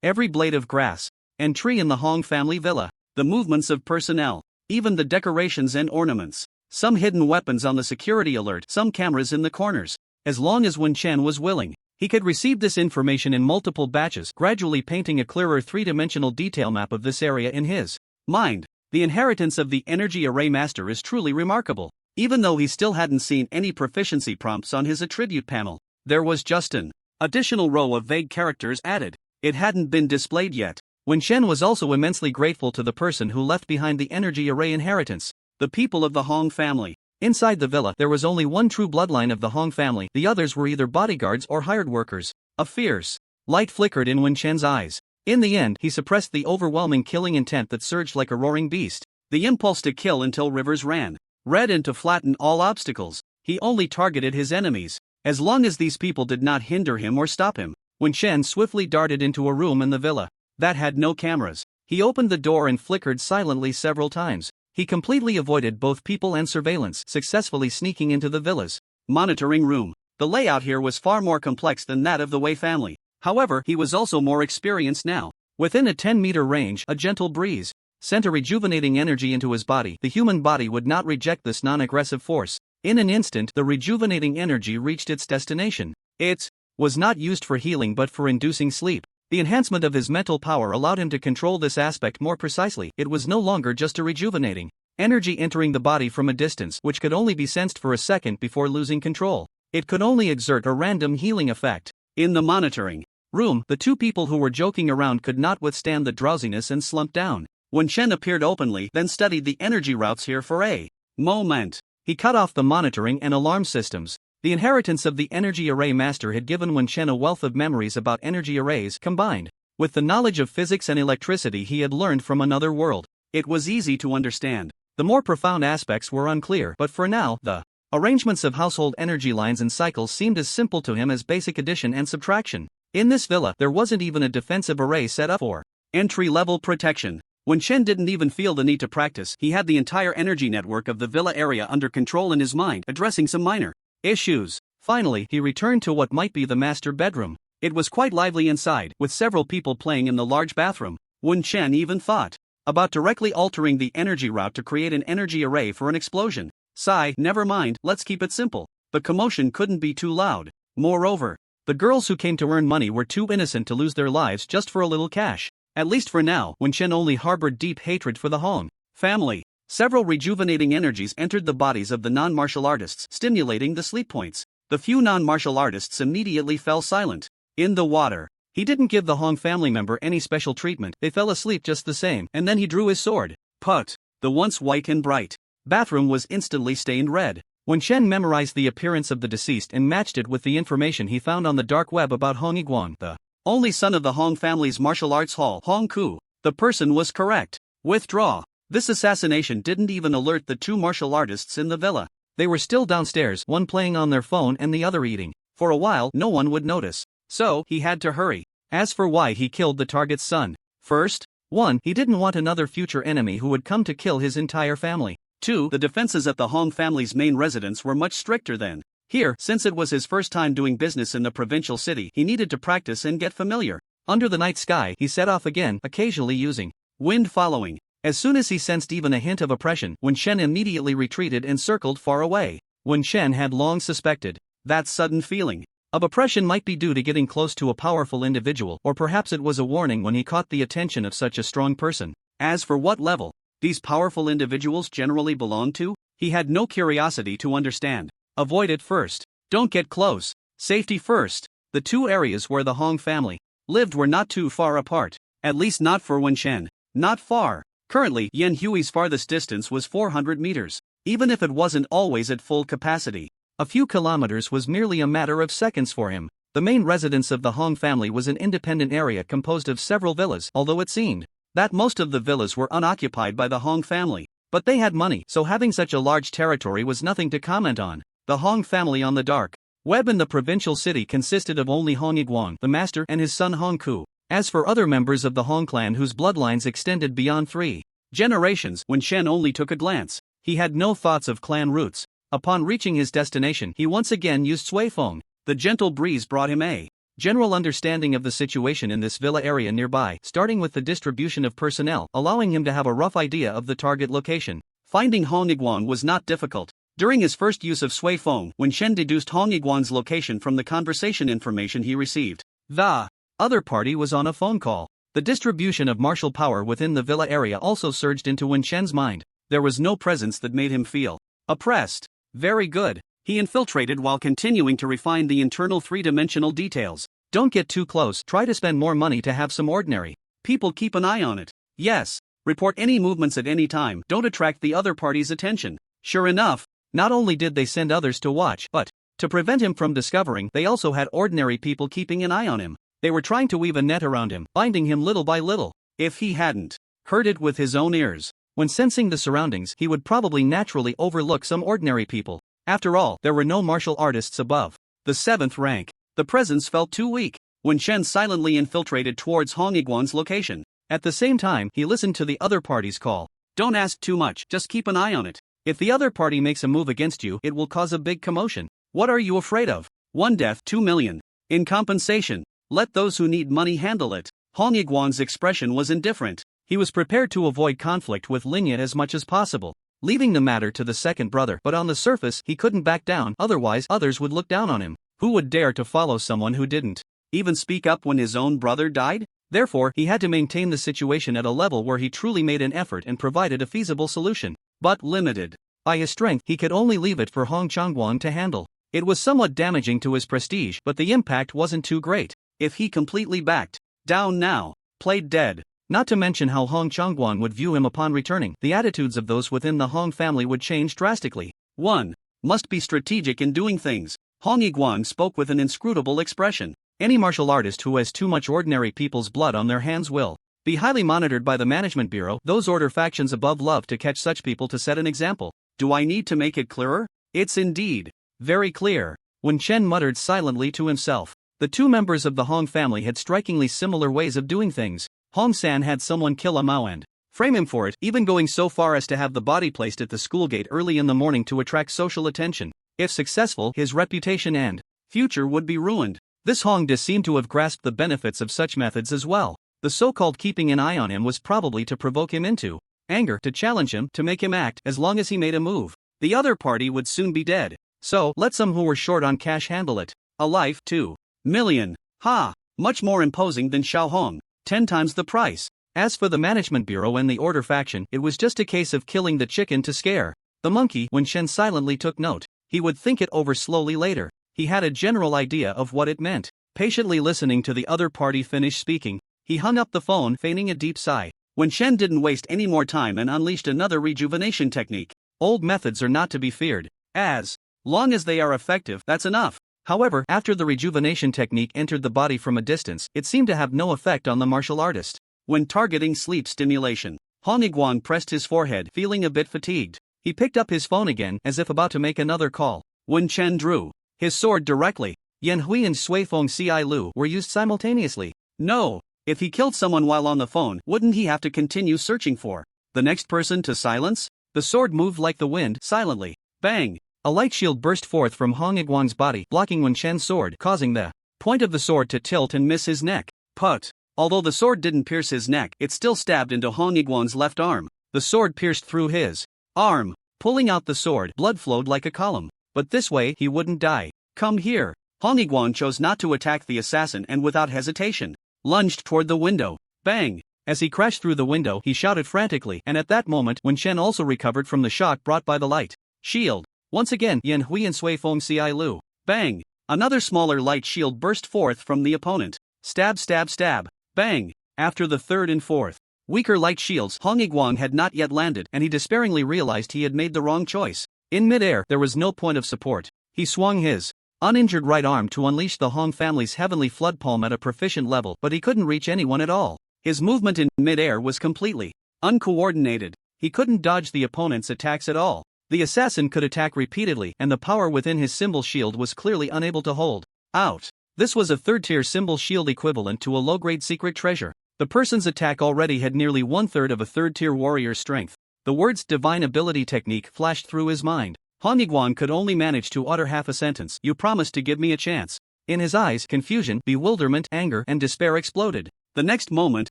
Every blade of grass and tree in the Hong family villa, the movements of personnel, even the decorations and ornaments, some hidden weapons on the security alert, some cameras in the corners. As long as Wen Chen was willing, he could receive this information in multiple batches, gradually painting a clearer three-dimensional detail map of this area in his mind. The inheritance of the energy array master is truly remarkable. Even though he still hadn't seen any proficiency prompts on his attribute panel, there was just an additional row of vague characters added. It hadn't been displayed yet. Wen Shen was also immensely grateful to the person who left behind the energy array inheritance. The people of the Hong family. Inside the villa, there was only one true bloodline of the Hong family, the others were either bodyguards or hired workers. A fierce light flickered in Wen Shen's eyes. In the end, he suppressed the overwhelming killing intent that surged like a roaring beast. The impulse to kill until rivers ran red and to flatten all obstacles. He only targeted his enemies. As long as these people did not hinder him or stop him. Wen Shen swiftly darted into a room in the villa that had no cameras. He opened the door and flickered silently several times. He completely avoided both people and surveillance, successfully sneaking into the villa's monitoring room. The layout here was far more complex than that of the Wei family. However, he was also more experienced now. Within a 10-meter range, a gentle breeze sent a rejuvenating energy into his body. The human body would not reject this non-aggressive force. In an instant, the rejuvenating energy reached its destination. It was not used for healing but for inducing sleep. The enhancement of his mental power allowed him to control this aspect more precisely. It was no longer just a rejuvenating energy entering the body from a distance, which could only be sensed for a second before losing control. It could only exert a random healing effect. In the monitoring room, the two people who were joking around could not withstand the drowsiness and slumped down. Wen Shen appeared openly, then studied the energy routes here for a moment. He cut off the monitoring and alarm systems. The inheritance of the energy array master had given Wen Chen a wealth of memories about energy arrays combined with the knowledge of physics and electricity he had learned from another world. It was easy to understand. The more profound aspects were unclear, but for now, the arrangements of household energy lines and cycles seemed as simple to him as basic addition and subtraction. In this villa, there wasn't even a defensive array set up for entry-level protection. When Chen didn't even feel the need to practice, he had the entire energy network of the villa area under control in his mind, addressing some minor issues. Finally, he returned to what might be the master bedroom. It was quite lively inside, with several people playing in the large bathroom. Wen Chen even thought about directly altering the energy route to create an energy array for an explosion. Sigh, never mind, let's keep it simple. But commotion couldn't be too loud. Moreover, the girls who came to earn money were too innocent to lose their lives just for a little cash. At least for now, Wen Chen only harbored deep hatred for the Hong family. Several rejuvenating energies entered the bodies of the non-martial artists, stimulating the sleep points. The few non-martial artists immediately fell silent. In the water, he didn't give the Hong family member any special treatment. They fell asleep just the same, and then he drew his sword. Put. The once white and bright bathroom was instantly stained red. Wen Chen memorized the appearance of the deceased and matched it with the information he found on the dark web about Hong Yiguang, the only son of the Hong family's martial arts hall, Hong Ku. The person was correct. Withdraw. This assassination didn't even alert the two martial artists in the villa. They were still downstairs, one playing on their phone and the other eating. For a while, no one would notice. So, he had to hurry. As for why he killed the target's son. First, 1. He didn't want another future enemy who would come to kill his entire family. 2. The defenses at the Hong family's main residence were much stricter than here. Since it was his first time doing business in the provincial city, he needed to practice and get familiar. Under the night sky, he set off again, occasionally using wind following. As soon as he sensed even a hint of oppression, Wen Chen immediately retreated and circled far away. Wen Chen had long suspected that sudden feeling of oppression might be due to getting close to a powerful individual, or perhaps it was a warning when he caught the attention of such a strong person. As for what level these powerful individuals generally belonged to, he had no curiosity to understand. Avoid it first. Don't get close. Safety first. The two areas where the Hong family lived were not too far apart. At least not for Wen Chen. Not far. Currently, Yan Hui's farthest distance was 400 meters. Even if it wasn't always at full capacity, a few kilometers was merely a matter of seconds for him. The main residence of the Hong family was an independent area composed of several villas, although it seemed that most of the villas were unoccupied by the Hong family. But they had money, so having such a large territory was nothing to comment on. The Hong family on the dark web in the provincial city consisted of only Hong Yiguang, the master, and his son Hong Ku. As for other members of the Hong clan whose bloodlines extended beyond 3 generations, Wen Chen only took a glance. He had no thoughts of clan roots. Upon reaching his destination, he once again used Sui Feng. The gentle breeze brought him a general understanding of the situation in this villa area nearby, starting with the distribution of personnel, allowing him to have a rough idea of the target location. Finding Hong Yiguang was not difficult. During his first use of Sui Feng, Wen Chen deduced Hong Yiguang's location from the conversation information he received. The other party was on a phone call. The distribution of martial power within the villa area also surged into Wen Chen's mind. There was no presence that made him feel oppressed. Very good. He infiltrated while continuing to refine the internal three-dimensional details. Don't get too close. Try to spend more money to have some ordinary people keep an eye on it. Yes. Report any movements at any time. Don't attract the other party's attention. Sure enough, not only did they send others to watch, but to prevent him from discovering, they also had ordinary people keeping an eye on him. They were trying to weave a net around him, binding him little by little. If he hadn't heard it with his own ears, when sensing the surroundings, he would probably naturally overlook some ordinary people. After all, there were no martial artists above the 7th rank. The presence felt too weak. Wen Chen silently infiltrated towards Hong Yiguang's location. At the same time, he listened to the other party's call. Don't ask too much, just keep an eye on it. If the other party makes a move against you, it will cause a big commotion. What are you afraid of? 1 death, 2 million. In compensation, let those who need money handle it. Hong Yiguang's expression was indifferent. He was prepared to avoid conflict with Lin Ye as much as possible, leaving the matter to the second brother. But on the surface, he couldn't back down, otherwise others would look down on him. Who would dare to follow someone who didn't even speak up when his own brother died? Therefore, he had to maintain the situation at a level where he truly made an effort and provided a feasible solution. But limited by his strength, he could only leave it for Hong Changguang to handle. It was somewhat damaging to his prestige, but the impact wasn't too great. If he completely backed down now, played dead, Not to mention how Hong Chongguan would view him upon returning. The attitudes of those within the Hong family would change drastically. 1. Must be strategic in doing things. Hong Yiguan spoke with an inscrutable expression. Any martial artist who has too much ordinary people's blood on their hands will be highly monitored by the management bureau. Those order factions above love to catch such people to set an example. Do I need to make it clearer? It's indeed very clear. Wen Chen muttered silently to himself. The two members of the Hong family had strikingly similar ways of doing things. Hong San had someone kill a Mao and frame him for it, even going so far as to have the body placed at the school gate early in the morning to attract social attention. If successful, his reputation and future would be ruined. This Hong De seemed to have grasped the benefits of such methods as well. The so-called keeping an eye on him was probably to provoke him into anger, to challenge him, to make him act. As long as he made a move, the other party would soon be dead. So, let some who were short on cash handle it. A life, 2 million. Ha! Much more imposing than Xiao Hong. 10 times the price. As for the management bureau and the order faction, it was just a case of killing the chicken to scare the monkey. When Shen silently took note, he would think it over slowly later. He had a general idea of what it meant. Patiently listening to the other party finish speaking, he hung up the phone, feigning a deep sigh. When Shen didn't waste any more time and unleashed another rejuvenation technique. Old methods are not to be feared. As long as they are effective, that's enough. However, after the rejuvenation technique entered the body from a distance, it seemed to have no effect on the martial artist. When targeting sleep stimulation, Hong Yiguan pressed his forehead, feeling a bit fatigued. He picked up his phone again, as if about to make another call. Wen Chen drew his sword directly. Yan Hui and Sui Feng Ci Lu were used simultaneously. No, if he killed someone while on the phone, wouldn't he have to continue searching for the next person to silence? The sword moved like the wind, silently. Bang! A light shield burst forth from Hong Yiguan's body, blocking Wen Chen's sword, causing the point of the sword to tilt and miss his neck. Put! Although the sword didn't pierce his neck, it still stabbed into Hong Yiguan's left arm. The sword pierced through his arm. Pulling out the sword, blood flowed like a column. But this way, he wouldn't die. Come here. Hong Yiguan chose not to attack the assassin and without hesitation lunged toward the window. Bang! As he crashed through the window, he shouted frantically, and at that moment, Wen Chen also recovered from the shock brought by the light shield. Once again, Yan Hui and Sui Feng Ci Lu. Bang! Another smaller light shield burst forth from the opponent. Stab, stab, stab. Bang! After the third and fourth weaker light shields, Hong Yiguan had not yet landed, and he despairingly realized he had made the wrong choice. In midair, there was no point of support. He swung his uninjured right arm to unleash the Hong family's heavenly flood palm at a proficient level, but he couldn't reach anyone at all. His movement in midair was completely uncoordinated. He couldn't dodge the opponent's attacks at all. The assassin could attack repeatedly, and the power within his symbol shield was clearly unable to hold out. This was a third-tier symbol shield equivalent to a low-grade secret treasure. The person's attack already had nearly one-third of a third-tier warrior's strength. The words divine ability technique flashed through his mind. Hong Yiguan could only manage to utter half a sentence. You promised to give me a chance. In his eyes, confusion, bewilderment, anger, and despair exploded. The next moment,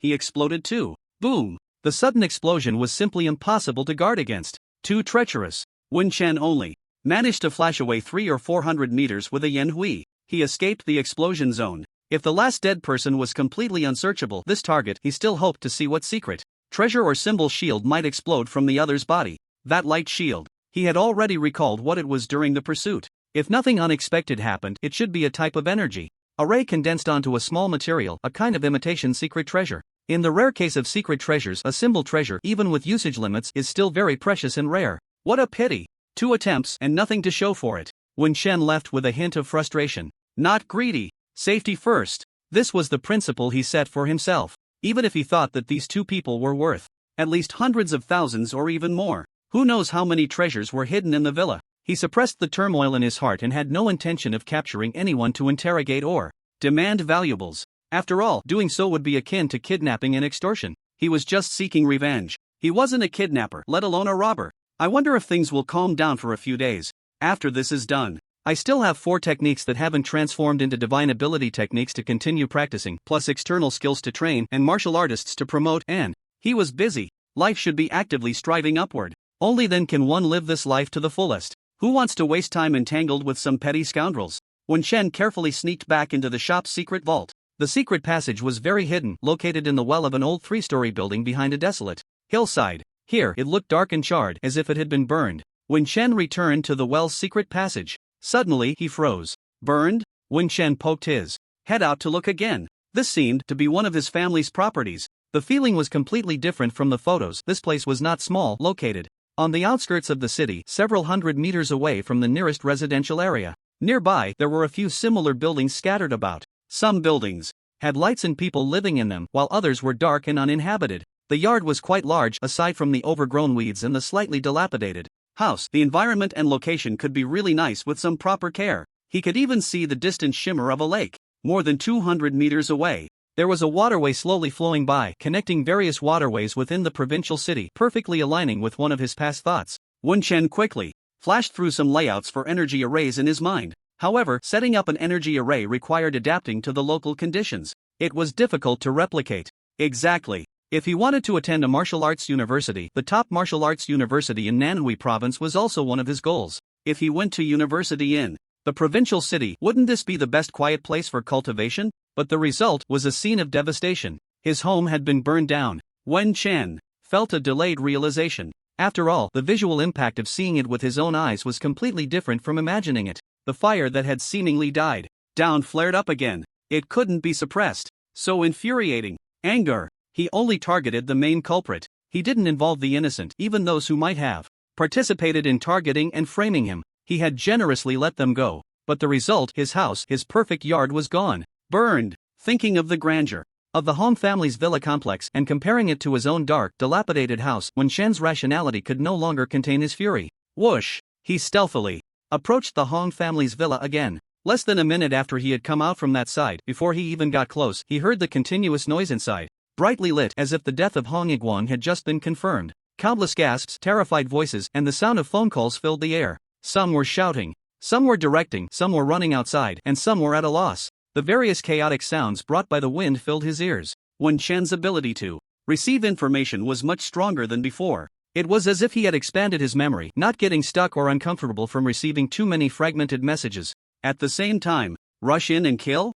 he exploded too. Boom! The sudden explosion was simply impossible to guard against. Too treacherous. Wen Chen only managed to flash away 300 or 400 meters with a Yan Hui. He escaped the explosion zone. If the last dead person was completely unsearchable, this target, he still hoped to see what secret treasure or symbol shield might explode from the other's body. That light shield. He had already recalled what it was during the pursuit. If nothing unexpected happened, it should be a type of energy. A ray condensed onto a small material, a kind of imitation secret treasure. In the rare case of secret treasures, a symbol treasure, even with usage limits, is still very precious and rare. What a pity. 2 attempts, and nothing to show for it. Wen Chen left with a hint of frustration. Not greedy. Safety first. This was the principle he set for himself. Even if he thought that these two people were worth at least hundreds of thousands or even more. Who knows how many treasures were hidden in the villa? He suppressed the turmoil in his heart and had no intention of capturing anyone to interrogate or demand valuables. After all, doing so would be akin to kidnapping and extortion. He was just seeking revenge. He wasn't a kidnapper, let alone a robber. I wonder if things will calm down for a few days. After this is done, I still have 4 techniques that haven't transformed into divine ability techniques to continue practicing, plus external skills to train and martial artists to promote, and he was busy. Life should be actively striving upward. Only then can one live this life to the fullest. Who wants to waste time entangled with some petty scoundrels? Wen Chen carefully sneaked back into the shop's secret vault. The secret passage was very hidden, located in the well of an old 3-story building behind a desolate hillside. Here, it looked dark and charred, as if it had been burned. Wen Chen returned to the well's secret passage. Suddenly, he froze. Burned? Wen Chen poked his head out to look again. This seemed to be one of his family's properties. The feeling was completely different from the photos. This place was not small, located on the outskirts of the city, several hundred meters away from the nearest residential area. Nearby, there were a few similar buildings scattered about. Some buildings had lights and people living in them, while others were dark and uninhabited. The yard was quite large, aside from the overgrown weeds and the slightly dilapidated house. The environment and location could be really nice with some proper care. He could even see the distant shimmer of a lake. More than 200 meters away, there was a waterway slowly flowing by, connecting various waterways within the provincial city, perfectly aligning with one of his past thoughts. Wen Chen quickly flashed through some layouts for energy arrays in his mind. However, setting up an energy array required adapting to the local conditions. It was difficult to replicate. Exactly. If he wanted to attend a martial arts university, the top martial arts university in Manhwa province was also one of his goals. If he went to university in the provincial city, wouldn't this be the best quiet place for cultivation? But the result was a scene of devastation. His home had been burned down. Wen Chen felt a delayed realization. After all, the visual impact of seeing it with his own eyes was completely different from imagining it. The fire that had seemingly died down flared up again. It couldn't be suppressed. So infuriating. Anger. He only targeted the main culprit. He didn't involve the innocent, even those who might have participated in targeting and framing him. He had generously let them go. But the result, his house, his perfect yard was gone. Burned. Thinking of the grandeur of the Hong family's villa complex and comparing it to his own dark, dilapidated house, Wen Shen's rationality could no longer contain his fury. Whoosh! He stealthily approached the Hong family's villa again. Less than a minute after he had come out from that side, before he even got close, he heard the continuous noise inside. Brightly lit, as if the death of Hong Yiguang had just been confirmed. Countless gasps, terrified voices, and the sound of phone calls filled the air. Some were shouting, some were directing, some were running outside, and some were at a loss. The various chaotic sounds brought by the wind filled his ears. Wen Chen's ability to receive information was much stronger than before. It was as if he had expanded his memory, not getting stuck or uncomfortable from receiving too many fragmented messages. At the same time, rush in and kill?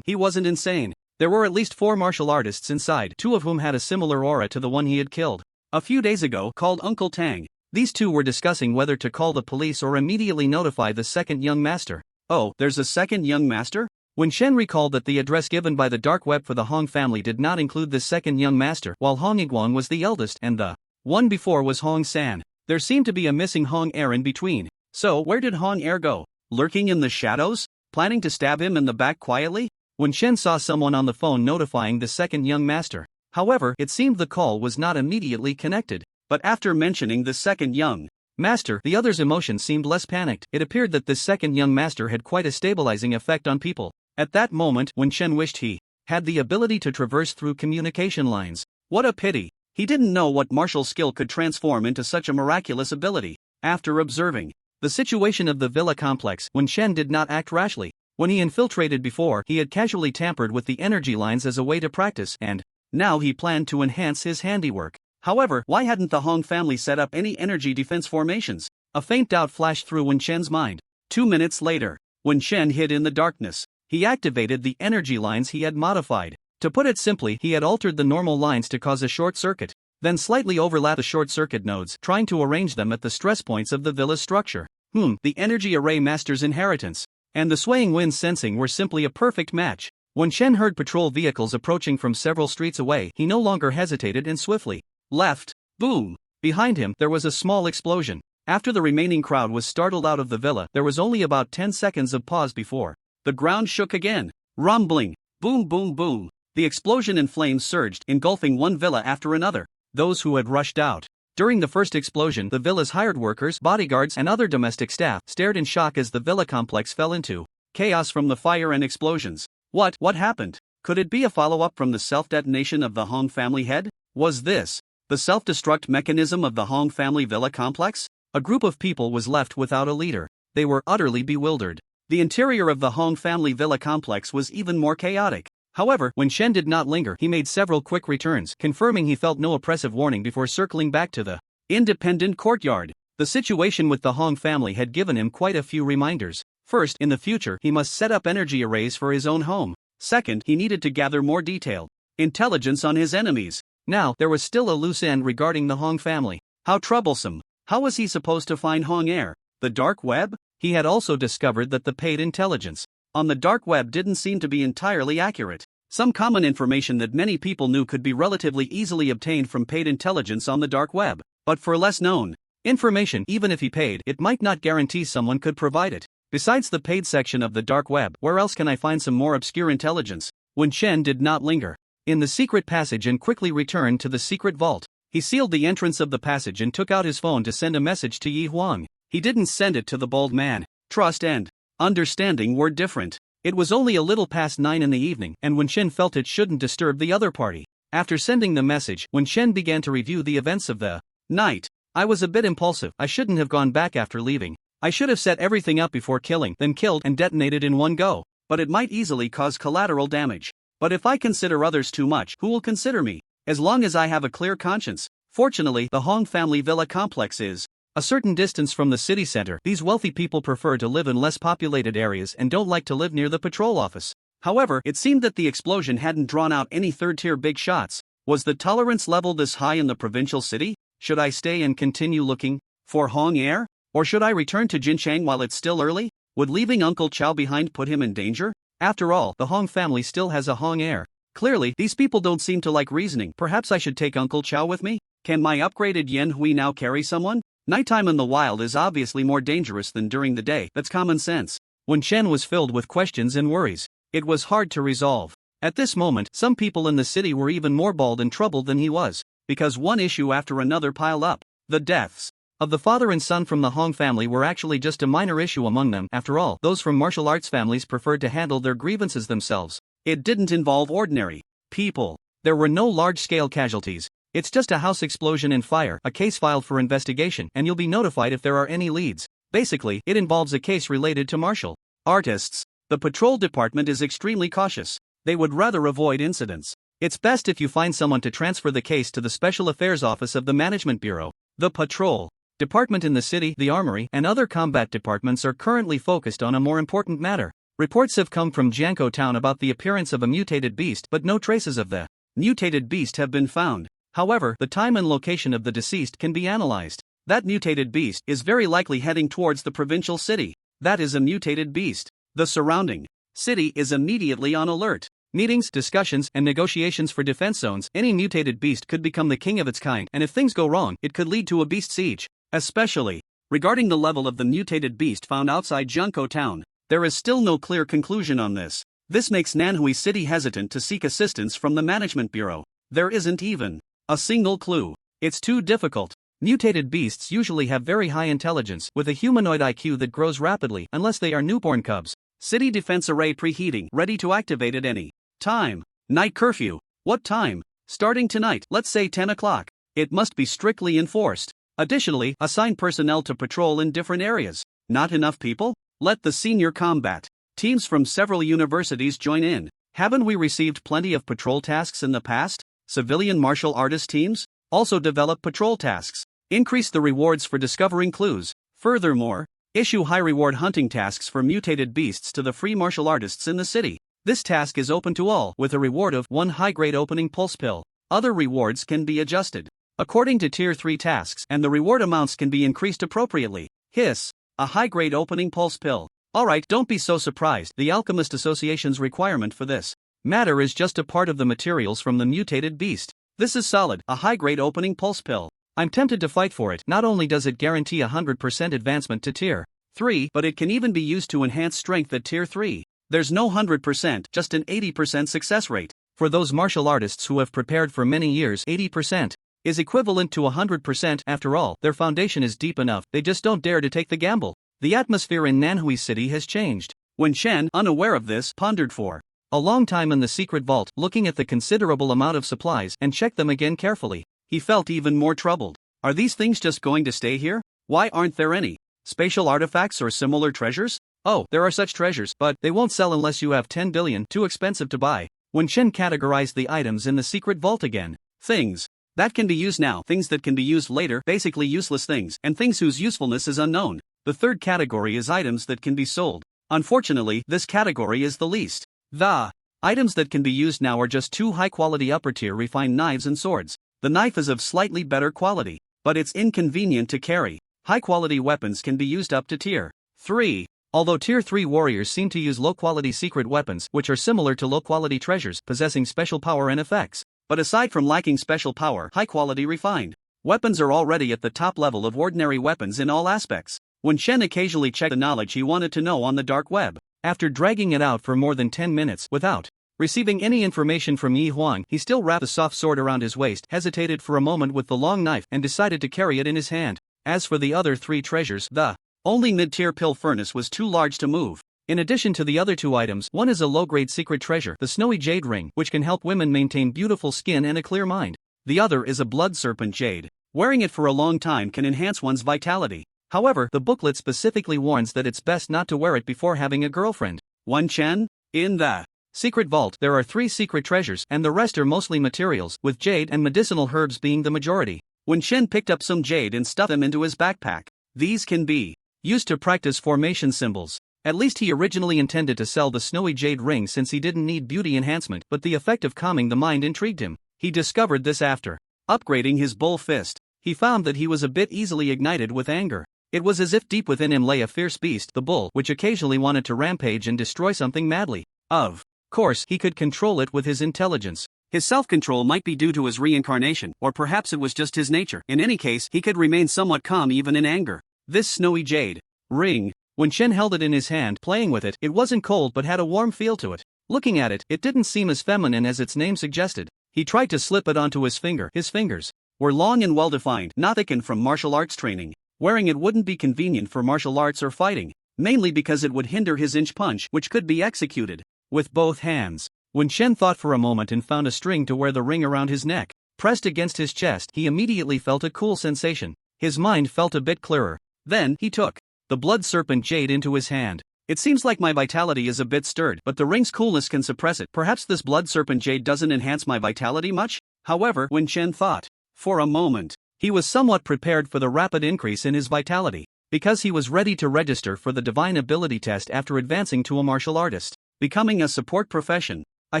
He wasn't insane. There were at least 4 martial artists inside, 2 of whom had a similar aura to the one he had killed a few days ago, called Uncle Tang. These 2 were discussing whether to call the police or immediately notify the second young master. Oh, there's a second young master? Wen Chen recalled that the address given by the dark web for the Hong family did not include the second young master, while Hong Yiguang was the eldest and the one before was Hong San. There seemed to be a missing Hong heir in between. So, where did Hong heir go? Lurking in the shadows? Planning to stab him in the back quietly? Wen Chen saw someone on the phone notifying the second young master. However, it seemed the call was not immediately connected. But after mentioning the second young master, the other's emotions seemed less panicked. It appeared that this second young master had quite a stabilizing effect on people. At that moment, Wen Chen wished he had the ability to traverse through communication lines. What a pity. He didn't know what martial skill could transform into such a miraculous ability. After observing the situation of the villa complex, Wen Chen did not act rashly. When he infiltrated before, he had casually tampered with the energy lines as a way to practice, and now he planned to enhance his handiwork. However, why hadn't the Hong family set up any energy defense formations? A faint doubt flashed through Wen Chen's mind. 2 minutes later, Wen Chen hid in the darkness. He activated the energy lines he had modified. To put it simply, he had altered the normal lines to cause a short circuit, then slightly overlap the short circuit nodes, trying to arrange them at the stress points of the villa's structure. The energy array master's inheritance and the swaying wind sensing were simply a perfect match. When Chen heard patrol vehicles approaching from several streets away, he no longer hesitated and swiftly left. Boom! Behind him, there was a small explosion. After the remaining crowd was startled out of the villa, there was only about 10 seconds of pause before the ground shook again. Rumbling. Boom, boom, boom. The explosion and flames surged, engulfing one villa after another. Those who had rushed out during the first explosion, the villa's hired workers, bodyguards, and other domestic staff, stared in shock as the villa complex fell into chaos from the fire and explosions. What happened? Could it be a follow-up from the self-detonation of the Hong family head? Was this the self-destruct mechanism of the Hong family villa complex? A group of people was left without a leader. They were utterly bewildered. The interior of the Hong family villa complex was even more chaotic. However, when Shen did not linger, he made several quick returns, confirming he felt no oppressive warning before circling back to the independent courtyard. The situation with the Hong family had given him quite a few reminders. First, in the future, he must set up energy arrays for his own home. Second, he needed to gather more detailed intelligence on his enemies. Now, there was still a loose end regarding the Hong family. How troublesome. How was he supposed to find Hong heir? The dark web? He had also discovered that the paid intelligence on the dark web didn't seem to be entirely accurate. Some common information that many people knew could be relatively easily obtained from paid intelligence on the dark web. But for less known information, even if he paid, it might not guarantee someone could provide it. Besides the paid section of the dark web, where else can I find some more obscure intelligence? Wen Chen did not linger in the secret passage and quickly returned to the secret vault. He sealed the entrance of the passage and took out his phone to send a message to Yi Huang. He didn't send it to the bald man. Trust and understanding were different. It was only a little past 9 in the evening, and Wen Chen felt it shouldn't disturb the other party. After sending the message, Wen Chen began to review the events of the night. I was a bit impulsive. I shouldn't have gone back after leaving. I should have set everything up before killing, then killed and detonated in one go. But it might easily cause collateral damage. But if I consider others too much, who will consider me? As long as I have a clear conscience. Fortunately, the Hong family villa complex is a certain distance from the city center. These wealthy people prefer to live in less populated areas and don't like to live near the patrol office. However, it seemed that the explosion hadn't drawn out any third-tier big shots. Was the tolerance level this high in the provincial city? Should I stay and continue looking for Hong heir? Or should I return to Jinchang while it's still early? Would leaving Uncle Chow behind put him in danger? After all, the Hong family still has a Hong heir. Clearly, these people don't seem to like reasoning. Perhaps I should take Uncle Chow with me? Can my upgraded Yan Hui now carry someone? Nighttime in the wild is obviously more dangerous than during the day. That's common sense. Wen Chen was filled with questions and worries. It was hard to resolve. At this moment, some people in the city were even more bald and troubled than he was, because one issue after another piled up. The deaths of the father and son from the Hong family were actually just a minor issue among them. After all, those from martial arts families preferred to handle their grievances themselves. It didn't involve ordinary people. There were no large-scale casualties. It's just a house explosion and fire, a case filed for investigation, and you'll be notified if there are any leads. Basically, it involves a case related to martial artists. The patrol department is extremely cautious. They would rather avoid incidents. It's best if you find someone to transfer the case to the Special Affairs Office of the Management Bureau. The patrol department in the city, the armory, and other combat departments are currently focused on a more important matter. Reports have come from Jiangkou town about the appearance of a mutated beast, but no traces of the mutated beast have been found. However, the time and location of the deceased can be analyzed. That mutated beast is very likely heading towards the provincial city. That is a mutated beast. The surrounding city is immediately on alert. Meetings, discussions, and negotiations for defense zones. Any mutated beast could become the king of its kind, and if things go wrong, it could lead to a beast siege. Especially regarding the level of the mutated beast found outside Jiangkou town. There is still no clear conclusion on this. This makes Nanhui City hesitant to seek assistance from the Management Bureau. There isn't even a single clue. It's too difficult. Mutated beasts usually have very high intelligence, with a humanoid IQ that grows rapidly, unless they are newborn cubs. City defense array preheating, ready to activate at any time. Night curfew. What time? Starting tonight, let's say 10 o'clock. It must be strictly enforced. Additionally, assign personnel to patrol in different areas. Not enough people? Let the senior combat teams from several universities join in. Haven't we received plenty of patrol tasks in the past? Civilian martial artist teams? Also develop patrol tasks. Increase the rewards for discovering clues. Furthermore, issue high-reward hunting tasks for mutated beasts to the free martial artists in the city. This task is open to all, with a reward of 1 high-grade opening pulse pill. Other rewards can be adjusted according to Tier 3 tasks, and the reward amounts can be increased appropriately. Hiss. A high-grade opening pulse pill. Alright, don't be so surprised. The Alchemist Association's requirement for this matter is just a part of the materials from the mutated beast. This is solid, a high-grade opening pulse pill. I'm tempted to fight for it. Not only does it guarantee 100% advancement to Tier 3, but it can even be used to enhance strength at Tier 3. There's no 100%, just an 80% success rate. For those martial artists who have prepared for many years, 80% is equivalent to 100%. After all, their foundation is deep enough, they just don't dare to take the gamble. The atmosphere in Nanhui City has changed. Wen Chen, unaware of this, pondered for a long time in the secret vault, looking at the considerable amount of supplies and checked them again carefully. He felt even more troubled. Are these things just going to stay here? Why aren't there any spatial artifacts or similar treasures? Oh, there are such treasures, but they won't sell unless you have 10 billion, too expensive to buy. Wen Chen categorized the items in the secret vault again. Things that can be used now, things that can be used later, basically useless things, and things whose usefulness is unknown. The third category is items that can be sold. Unfortunately, this category is the least. The items that can be used now are just 2 high-quality upper-tier refined knives and swords. The knife is of slightly better quality, but it's inconvenient to carry. High-quality weapons can be used up to Tier 3. Although Tier 3 warriors seem to use low-quality secret weapons which are similar to low-quality treasures possessing special power and effects. But aside from lacking special power, high-quality refined weapons are already at the top level of ordinary weapons in all aspects. When Shen occasionally checked the knowledge he wanted to know on the dark web, after dragging it out for more than 10 minutes without receiving any information from Yi Huang, he still wrapped the soft sword around his waist, hesitated for a moment with the long knife, and decided to carry it in his hand. As for the other 3 treasures, the only mid-tier pill furnace was too large to move. In addition to the other 2 items, one is a low-grade secret treasure, the snowy jade ring, which can help women maintain beautiful skin and a clear mind. The other is a blood serpent jade. Wearing it for a long time can enhance one's vitality. However, the booklet specifically warns that it's best not to wear it before having a girlfriend. 1 Chen? In the secret vault, there are 3 secret treasures, and the rest are mostly materials, with jade and medicinal herbs being the majority. When Shen picked up some jade and stuffed them into his backpack, these can be used to practice formation symbols. At least he originally intended to sell the snowy jade ring since he didn't need beauty enhancement, but the effect of calming the mind intrigued him. He discovered this after upgrading his bull fist. He found that he was a bit easily ignited with anger. It was as if deep within him lay a fierce beast, the bull, which occasionally wanted to rampage and destroy something madly. Of course, he could control it with his intelligence. His self-control might be due to his reincarnation, or perhaps it was just his nature. In any case, he could remain somewhat calm even in anger. This snowy jade ring. When Shen held it in his hand, playing with it, it wasn't cold but had a warm feel to it. Looking at it, it didn't seem as feminine as its name suggested. He tried to slip it onto his finger. His fingers were long and well-defined, not thickened from martial arts training. Wearing it wouldn't be convenient for martial arts or fighting, mainly because it would hinder his inch punch, which could be executed with both hands. When Shen thought for a moment and found a string to wear the ring around his neck, pressed against his chest, he immediately felt a cool sensation. His mind felt a bit clearer. Then, he took the blood serpent jade into his hand. It seems like my vitality is a bit stirred, but the ring's coolness can suppress it. Perhaps this blood serpent jade doesn't enhance my vitality much? However, when Shen thought for a moment, he was somewhat prepared for the rapid increase in his vitality, because he was ready to register for the divine ability test after advancing to a martial artist. Becoming a support profession, a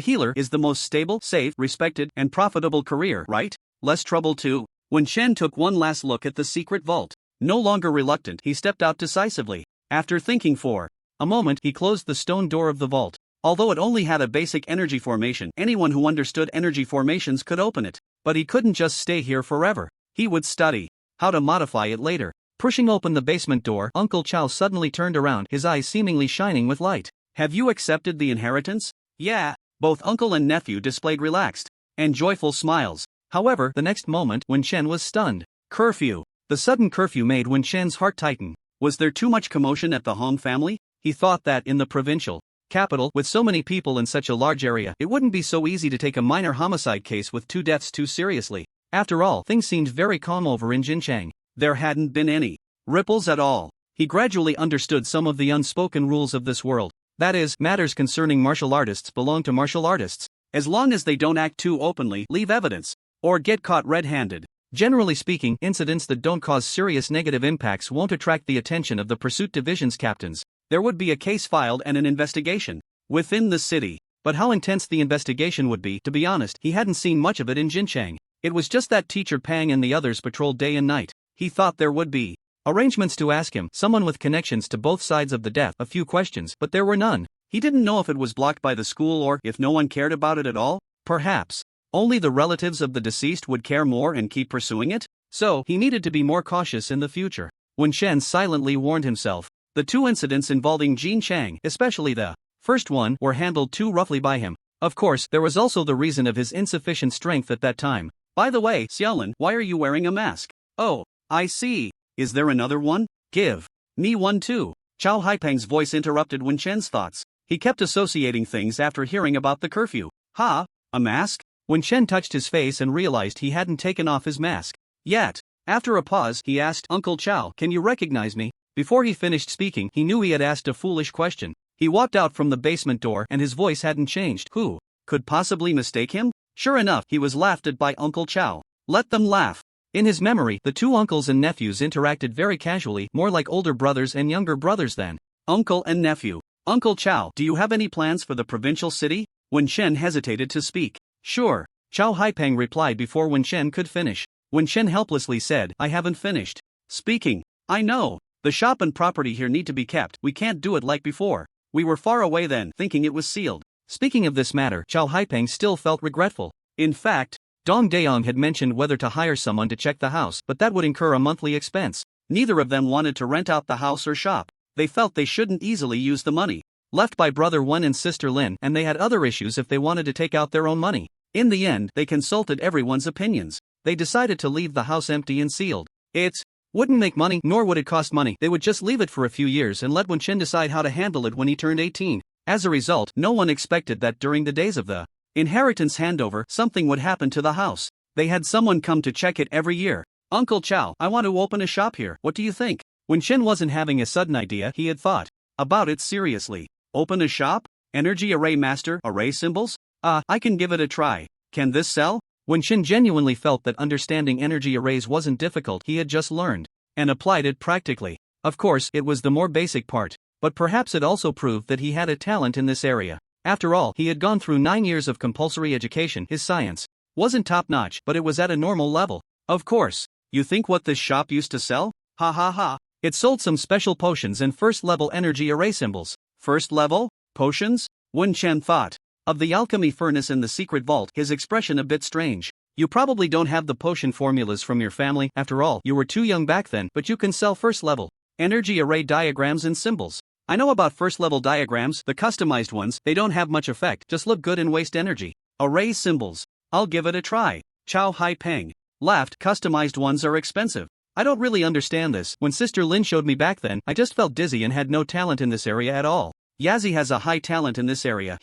healer, is the most stable, safe, respected, and profitable career, right? Less trouble too. When Shen took one last look at the secret vault, no longer reluctant, he stepped out decisively. After thinking for a moment, he closed the stone door of the vault. Although it only had a basic energy formation, anyone who understood energy formations could open it. But he couldn't just stay here forever. He would study how to modify it later. Pushing open the basement door, Uncle Chow suddenly turned around, his eyes seemingly shining with light. Have you accepted the inheritance? Yeah. Both uncle and nephew displayed relaxed and joyful smiles. However, the next moment, Wen Shen was stunned. Curfew. The sudden curfew made Wen Shen's heart tighten. Was there too much commotion at the Hong family? He thought that in the provincial capital, with so many people in such a large area, it wouldn't be so easy to take a minor homicide case with 2 deaths too seriously. After all, things seemed very calm over in Jinchang. There hadn't been any ripples at all. He gradually understood some of the unspoken rules of this world. That is, matters concerning martial artists belong to martial artists, as long as they don't act too openly, leave evidence, or get caught red-handed. Generally speaking, incidents that don't cause serious negative impacts won't attract the attention of the pursuit division's captains. There would be a case filed and an investigation within the city. But how intense the investigation would be, to be honest, he hadn't seen much of it in Jinchang. It was just that Teacher Pang and the others patrolled day and night. He thought there would be arrangements to ask him, someone with connections to both sides of the death, a few questions, but there were none. He didn't know if it was blocked by the school or if no one cared about it at all. Perhaps only the relatives of the deceased would care more and keep pursuing it? So, he needed to be more cautious in the future. Wen Shen silently warned himself. The 2 incidents involving Jin Chang, especially the first one, were handled too roughly by him. Of course, there was also the reason of his insufficient strength at that time. By the way, Xiaolin, why are you wearing a mask? Oh, I see. Is there another one? Give me one too. Chow Haipeng's voice interrupted Wen Shen's thoughts. He kept associating things after hearing about the curfew. Ha? A mask? Wen Shen touched his face and realized he hadn't taken off his mask yet. After a pause, he asked, Uncle Chow, can you recognize me? Before he finished speaking, he knew he had asked a foolish question. He walked out from the basement door and his voice hadn't changed. Who could possibly mistake him? Sure enough, he was laughed at by Uncle Chow. Let them laugh. In his memory, the 2 uncles and nephews interacted very casually, more like older brothers and younger brothers than uncle and nephew. Uncle Chow, do you have any plans for the provincial city? Wen Shen hesitated to speak. Sure. Chow Haipeng replied before Wen Shen could finish. Wen Shen helplessly said, I haven't finished speaking. I know. The The shop and property here need to be kept, we can't do it like before. We were far away then, thinking it was sealed. Speaking of this matter, Chow Haipeng still felt regretful. In fact, Dong Daeong had mentioned whether to hire someone to check the house, but that would incur a monthly expense. Neither of them wanted to rent out the house or shop. They felt they shouldn't easily use the money left by brother Wen and sister Lin, and they had other issues if they wanted to take out their own money. In the end, they consulted everyone's opinions. They decided to leave the house empty and sealed. It wouldn't make money, nor would it cost money. They would just leave it for a few years and let Wen Chen decide how to handle it when he turned 18. As a result, no one expected that during the days of the inheritance handover, something would happen to the house. They had someone come to check it every year. Uncle Chow, I want to open a shop here, what do you think? Wen Chen wasn't having a sudden idea, he had thought about it seriously. Open a shop? Energy array master, array symbols? I can give it a try. Can this sell? Wen Chen genuinely felt that understanding energy arrays wasn't difficult, he had just learned and applied it practically. Of course, it was the more basic part, but perhaps it also proved that he had a talent in this area. After all, he had gone through 9 years of compulsory education. His science wasn't top-notch, but it was at a normal level. Of course. You think what this shop used to sell? Ha ha ha. It sold some special potions and first-level energy array symbols. First level? Potions? Wen Chen thought of the alchemy furnace in the secret vault, his expression a bit strange. You probably don't have the potion formulas from your family, after all, you were too young back then, but you can sell first-level energy array diagrams and symbols. I know about first-level diagrams, the customized ones, they don't have much effect, just look good and waste energy. Array symbols. I'll give it a try. Chow Haipeng laughed. Customized ones are expensive. I don't really understand this. When Sister Lin showed me back then, I just felt dizzy and had no talent in this area at all. Yazzie has a high talent in this area.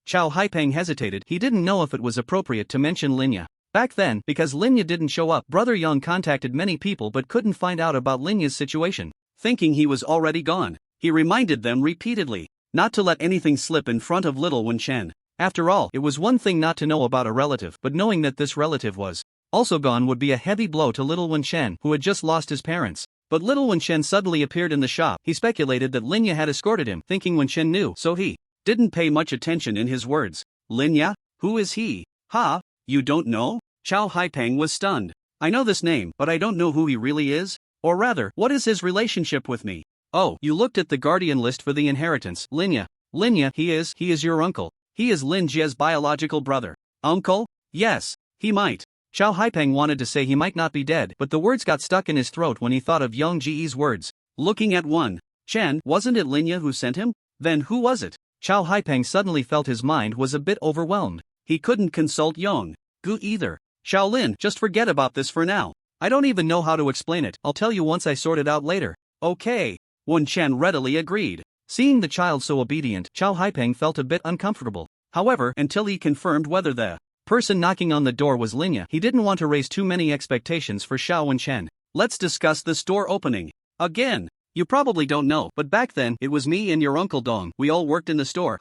Chow Haipeng hesitated. He didn't know if it was appropriate to mention Linya. Back then, because Linya didn't show up, Brother Young contacted many people but couldn't find out about Linya's situation. Thinking he was already gone, he reminded them repeatedly not to let anything slip in front of little Wen Chen. After all, it was one thing not to know about a relative, but knowing that this relative was also gone would be a heavy blow to little Wen Chen, who had just lost his parents. But little Wen Chen suddenly appeared in the shop. He speculated that Linya had escorted him, thinking Wen Chen knew, so he didn't pay much attention in his words. Linya? Who is he? Ha? You don't know? Chow Haipeng was stunned. I know this name, but I don't know who he really is. Or rather, what is his relationship with me? Oh, you looked at the guardian list for the inheritance. Linya. Linya, he is your uncle. He is Lin Jie's biological brother. Uncle? Yes, he might. Chow Haipeng wanted to say he might not be dead, but the words got stuck in his throat when he thought of Yang Ji's words. Looking at Wen Chen, wasn't it Linya who sent him? Then who was it? Chow Haipeng suddenly felt his mind was a bit overwhelmed. He couldn't consult Yang Gu either. Shaolin, just forget about this for now. I don't even know how to explain it, I'll tell you once I sort it out later. Okay. Wen Chen readily agreed. Seeing the child so obedient, Chow Haipeng felt a bit uncomfortable. However, until he confirmed whether the person knocking on the door was Linya, he didn't want to raise too many expectations for Xiao Wen Chen. Let's discuss the store opening. Again. You probably don't know, but back then, it was me and your Uncle Dong. We all worked in the store.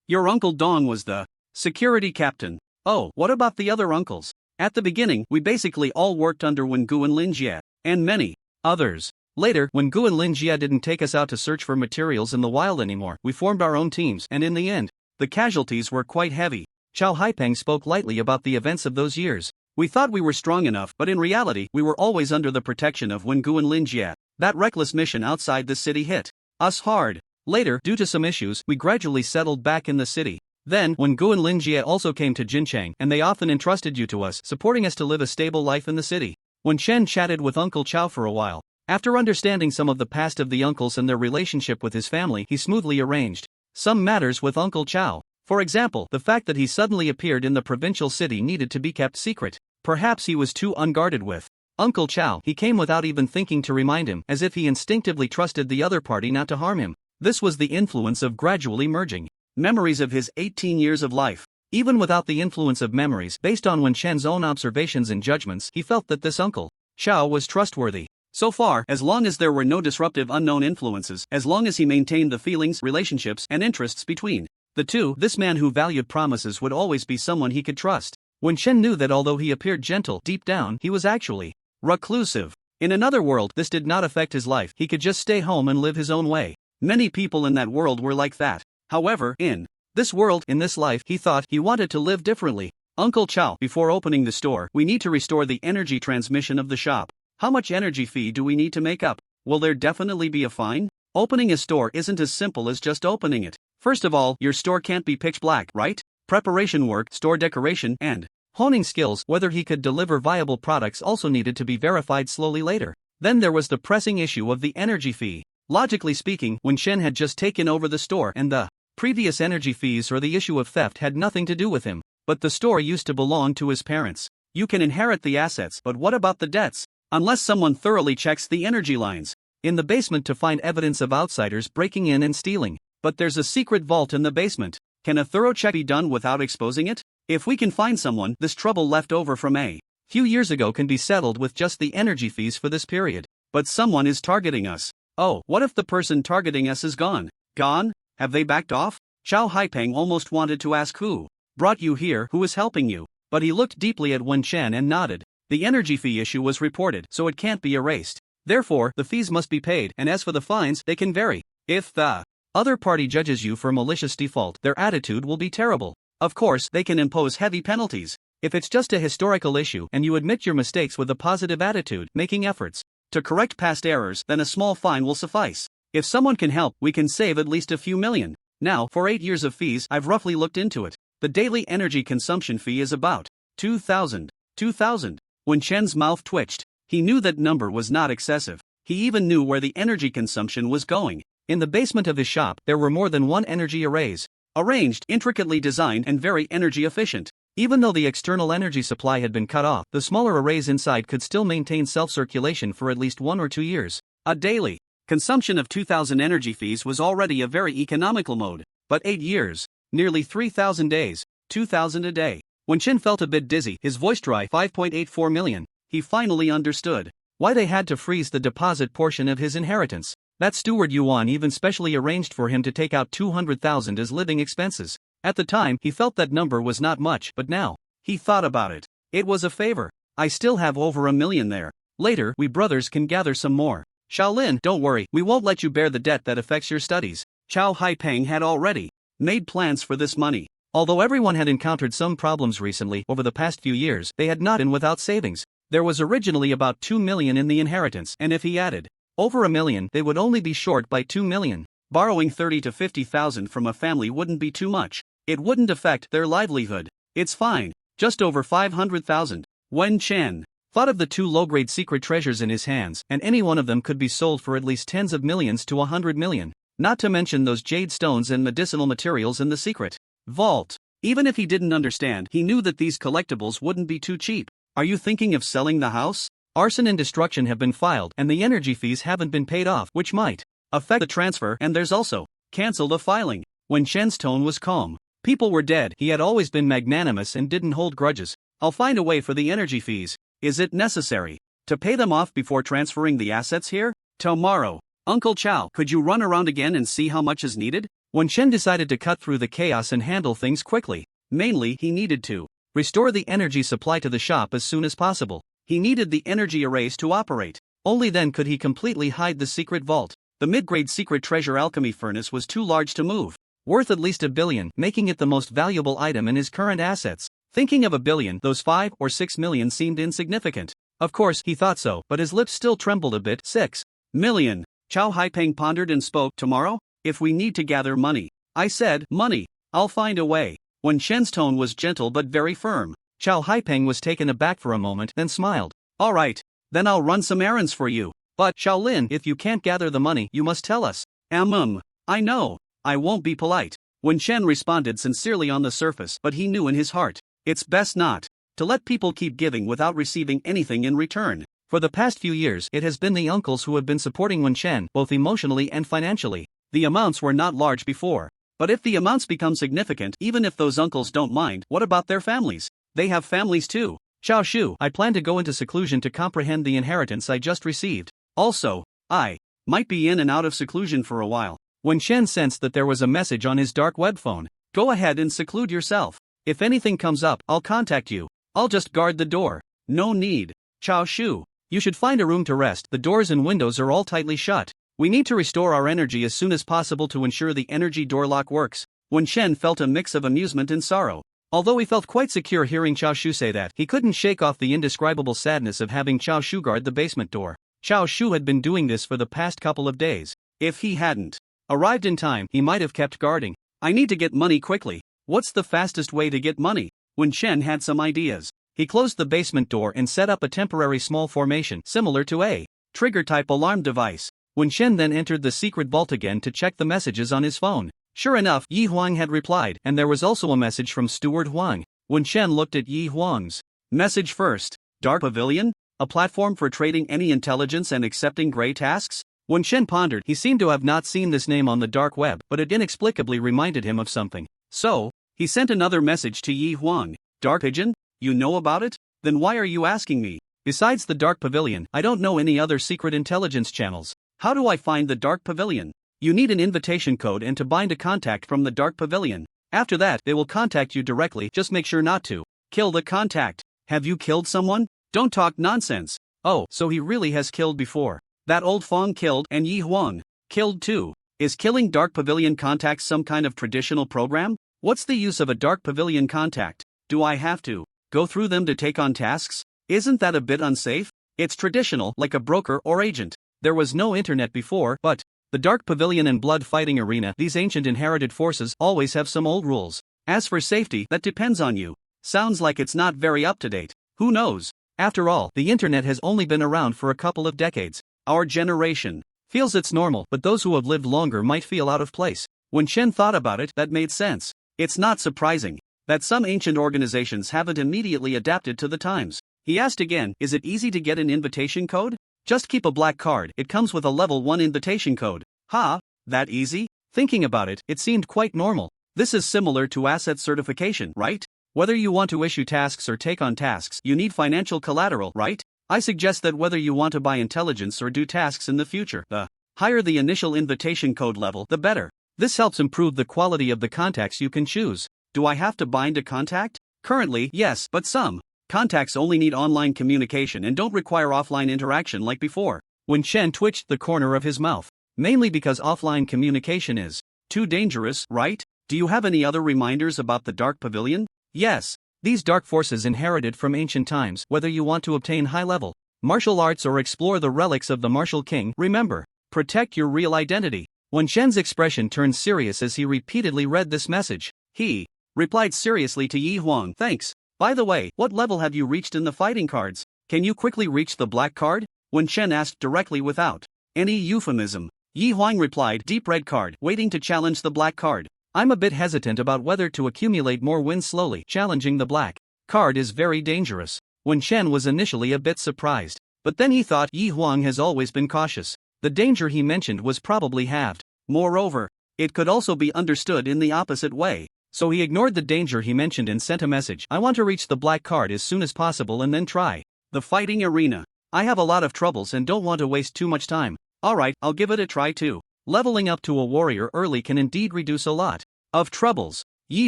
Your Uncle Dong was the security captain. Oh, what about the other uncles? At the beginning, we basically all worked under Wen Gu and Lin Jie, and many others. Later, when Gu and Lin Jie didn't take us out to search for materials in the wild anymore, we formed our own teams, and in the end, the casualties were quite heavy. Chow Haipeng spoke lightly about the events of those years. We thought we were strong enough, but in reality, we were always under the protection of Wen Gu and Lin Jie. That reckless mission outside the city hit us hard. Later, due to some issues, we gradually settled back in the city. Then, when Gu and Lin Jie also came to Jincheng, and they often entrusted you to us, supporting us to live a stable life in the city. Wen Chen chatted with Uncle Chow for a while. After understanding some of the past of the uncles and their relationship with his family, he smoothly arranged some matters with Uncle Chow. For example, the fact that he suddenly appeared in the provincial city needed to be kept secret. Perhaps he was too unguarded with Uncle Chow. He came without even thinking to remind him, as if he instinctively trusted the other party not to harm him. This was the influence of gradually merging memories of his 18 years of life. Even without the influence of memories, based on Wen Chen's own observations and judgments, he felt that this Uncle Chow was trustworthy. So far, as long as there were no disruptive unknown influences, as long as he maintained the feelings, relationships, and interests between the two, this man who valued promises would always be someone he could trust. Wen Chen knew that although he appeared gentle, deep down, he was actually reclusive. In another world, this did not affect his life. He could just stay home and live his own way. Many people in that world were like that. However, in this world, in this life, he thought he wanted to live differently. Uncle Chow, before opening the store, we need to restore the energy transmission of the shop. How much energy fee do we need to make up? Will there definitely be a fine? Opening a store isn't as simple as just opening it. First of all, your store can't be pitch black, right? Preparation work, store decoration, and honing skills, whether he could deliver viable products, also needed to be verified slowly later. Then there was the pressing issue of the energy fee. Logically speaking, Wen Shen had just taken over the store and the previous energy fees or the issue of theft had nothing to do with him. But the store used to belong to his parents. You can inherit the assets, but what about the debts? Unless someone thoroughly checks the energy lines in the basement to find evidence of outsiders breaking in and stealing. But there's a secret vault in the basement. Can a thorough check be done without exposing it? If we can find someone, this trouble left over from a few years ago can be settled with just the energy fees for this period. But someone is targeting us. Oh, what if the person targeting us is gone? Gone? Have they backed off? Chow Haipeng almost wanted to ask who brought you here, who is helping you. But he looked deeply at Wen Shen and nodded. The energy fee issue was reported, so it can't be erased. Therefore, the fees must be paid, and as for the fines, they can vary. If the other party judges you for malicious default, their attitude will be terrible. Of course, they can impose heavy penalties. If it's just a historical issue and you admit your mistakes with a positive attitude, making efforts to correct past errors, then a small fine will suffice. If someone can help, we can save at least a few million. Now, for 8 years of fees, I've roughly looked into it. The daily energy consumption fee is about 2,000. 2,000. When Chen's mouth twitched, he knew that number was not excessive. He even knew where the energy consumption was going. In the basement of his shop, there were more than one energy arrays, arranged, intricately designed, and very energy efficient. Even though the external energy supply had been cut off, the smaller arrays inside could still maintain self-circulation for at least 1 or 2 years. A daily consumption of 2,000 energy fees was already a very economical mode. But 8 years, nearly 3,000 days, 2,000 a day. When Chen felt a bit dizzy, his voice dry, 5.84 million, he finally understood why they had to freeze the deposit portion of his inheritance. That steward Yuan even specially arranged for him to take out 200,000 as living expenses. At the time, he felt that number was not much, but now he thought about it. It was a favor. I still have over 1 million there. Later, we brothers can gather some more. Shaolin, don't worry, we won't let you bear the debt that affects your studies. Chow Haipeng had already made plans for this money. Although everyone had encountered some problems recently over the past few years, they had not been without savings. There was originally about 2 million in the inheritance, and if he added over 1 million, they would only be short by 2 million. Borrowing 30 to 50,000 from a family wouldn't be too much. It wouldn't affect their livelihood. It's fine. Just over 500,000. Wen Chen thought of the 2 low-grade secret treasures in his hands, and any one of them could be sold for at least tens of millions to 100 million. Not to mention those jade stones and medicinal materials in the secret vault. Even if he didn't understand, he knew that these collectibles wouldn't be too cheap. Are you thinking of selling the house? Arson and destruction have been filed, and the energy fees haven't been paid off, which might affect the transfer, and there's also cancel the filing. When Chen's tone was calm. People were dead. He had always been magnanimous and didn't hold grudges. I'll find a way for the energy fees. Is it necessary to pay them off before transferring the assets here? Tomorrow. Uncle Chow, could you run around again and see how much is needed? When Chen decided to cut through the chaos and handle things quickly, mainly he needed to restore the energy supply to the shop as soon as possible. He needed the energy arrays to operate. Only then could he completely hide the secret vault. The mid-grade secret treasure alchemy furnace was too large to move, worth at least 1 billion, making it the most valuable item in his current assets. Thinking of 1 billion, those 5 or 6 million seemed insignificant. Of course, he thought so, but his lips still trembled a bit. 6 million. Chow Haipeng pondered and spoke. Tomorrow? If we need to gather money. I said, money. I'll find a way. When Shen's tone was gentle but very firm, Chow Haipeng was taken aback for a moment, then smiled. All right. Then I'll run some errands for you. But, Shaolin, if you can't gather the money, you must tell us. I know. I won't be polite. When Shen responded sincerely on the surface, but he knew in his heart, it's best not to let people keep giving without receiving anything in return. For the past few years, it has been the uncles who have been supporting Wen Chen, both emotionally and financially. The amounts were not large before. But if the amounts become significant, even if those uncles don't mind, what about their families? They have families too. Xiao Shu, I plan to go into seclusion to comprehend the inheritance I just received. Also, I might be in and out of seclusion for a while. When Shen sensed that there was a message on his dark web phone, go ahead and seclude yourself. If anything comes up, I'll contact you. I'll just guard the door. No need. Xiao Shu, you should find a room to rest. The doors and windows are all tightly shut. We need to restore our energy as soon as possible to ensure the energy door lock works. When Shen felt a mix of amusement and sorrow. Although he felt quite secure hearing Xiao Shu say that, he couldn't shake off the indescribable sadness of having Xiao Shu guard the basement door. Xiao Shu had been doing this for the past couple of days. If he hadn't arrived in time, he might have kept guarding. I need to get money quickly. What's the fastest way to get money? Wen Chen had some ideas. He closed the basement door and set up a temporary small formation similar to a trigger-type alarm device. Wen Chen then entered the secret vault again to check the messages on his phone. Sure enough, Yi Huang had replied, and there was also a message from Steward Huang. Wen Chen looked at Yi Huang's message first. Dark Pavilion? A platform for trading any intelligence and accepting gray tasks? Wen Chen pondered. He seemed to have not seen this name on the dark web, but it inexplicably reminded him of something. So, he sent another message to Yi Huang. Dark Pigeon? You know about it? Then why are you asking me? Besides the Dark Pavilion, I don't know any other secret intelligence channels. How do I find the Dark Pavilion? You need an invitation code and to bind a contact from the Dark Pavilion. After that, they will contact you directly, just make sure not to kill the contact. Have you killed someone? Don't talk nonsense. Oh, so he really has killed before. That old Fong killed and Yi Huang killed too. Is killing Dark Pavilion contacts some kind of traditional program? What's the use of a Dark Pavilion contact? Do I have to go through them to take on tasks? Isn't that a bit unsafe? It's traditional, like a broker or agent. There was no internet before, but the Dark Pavilion and Blood Fighting Arena, these ancient inherited forces, always have some old rules. As for safety, that depends on you. Sounds like it's not very up-to-date. Who knows? After all, the internet has only been around for a couple of decades. Our generation feels it's normal, but those who have lived longer might feel out of place. When Chen thought about it, that made sense. It's not surprising that some ancient organizations haven't immediately adapted to the times. He asked again, is it easy to get an invitation code? Just keep a black card, it comes with a level 1 invitation code. Ha, that easy? Thinking about it, it seemed quite normal. This is similar to asset certification, right? Whether you want to issue tasks or take on tasks, you need financial collateral, right? I suggest that whether you want to buy intelligence or do tasks in the future, the higher the initial invitation code level, the better. This helps improve the quality of the contacts you can choose. Do I have to bind a contact? Currently, yes, but some contacts only need online communication and don't require offline interaction like before. When Chen twitched the corner of his mouth, mainly because offline communication is too dangerous, right? Do you have any other reminders about the Dark Pavilion? Yes. These dark forces inherited from ancient times, whether you want to obtain high-level martial arts or explore the relics of the martial king, remember, protect your real identity. When Shen's expression turned serious as he repeatedly read this message, he replied seriously to Yi Huang, thanks. By the way, what level have you reached in the fighting cards? Can you quickly reach the black card? When Chen asked directly without any euphemism, Yi Huang replied, deep red card, waiting to challenge the black card. I'm a bit hesitant about whether to accumulate more wins slowly. Challenging the black card is very dangerous. When Chen was initially a bit surprised, but then he thought Yi Huang has always been cautious. The danger he mentioned was probably halved. Moreover, it could also be understood in the opposite way. So he ignored the danger he mentioned and sent a message. I want to reach the black card as soon as possible and then try the fighting arena. I have a lot of troubles and don't want to waste too much time. Alright, I'll give it a try too. Leveling up to a warrior early can indeed reduce a lot of troubles. Yi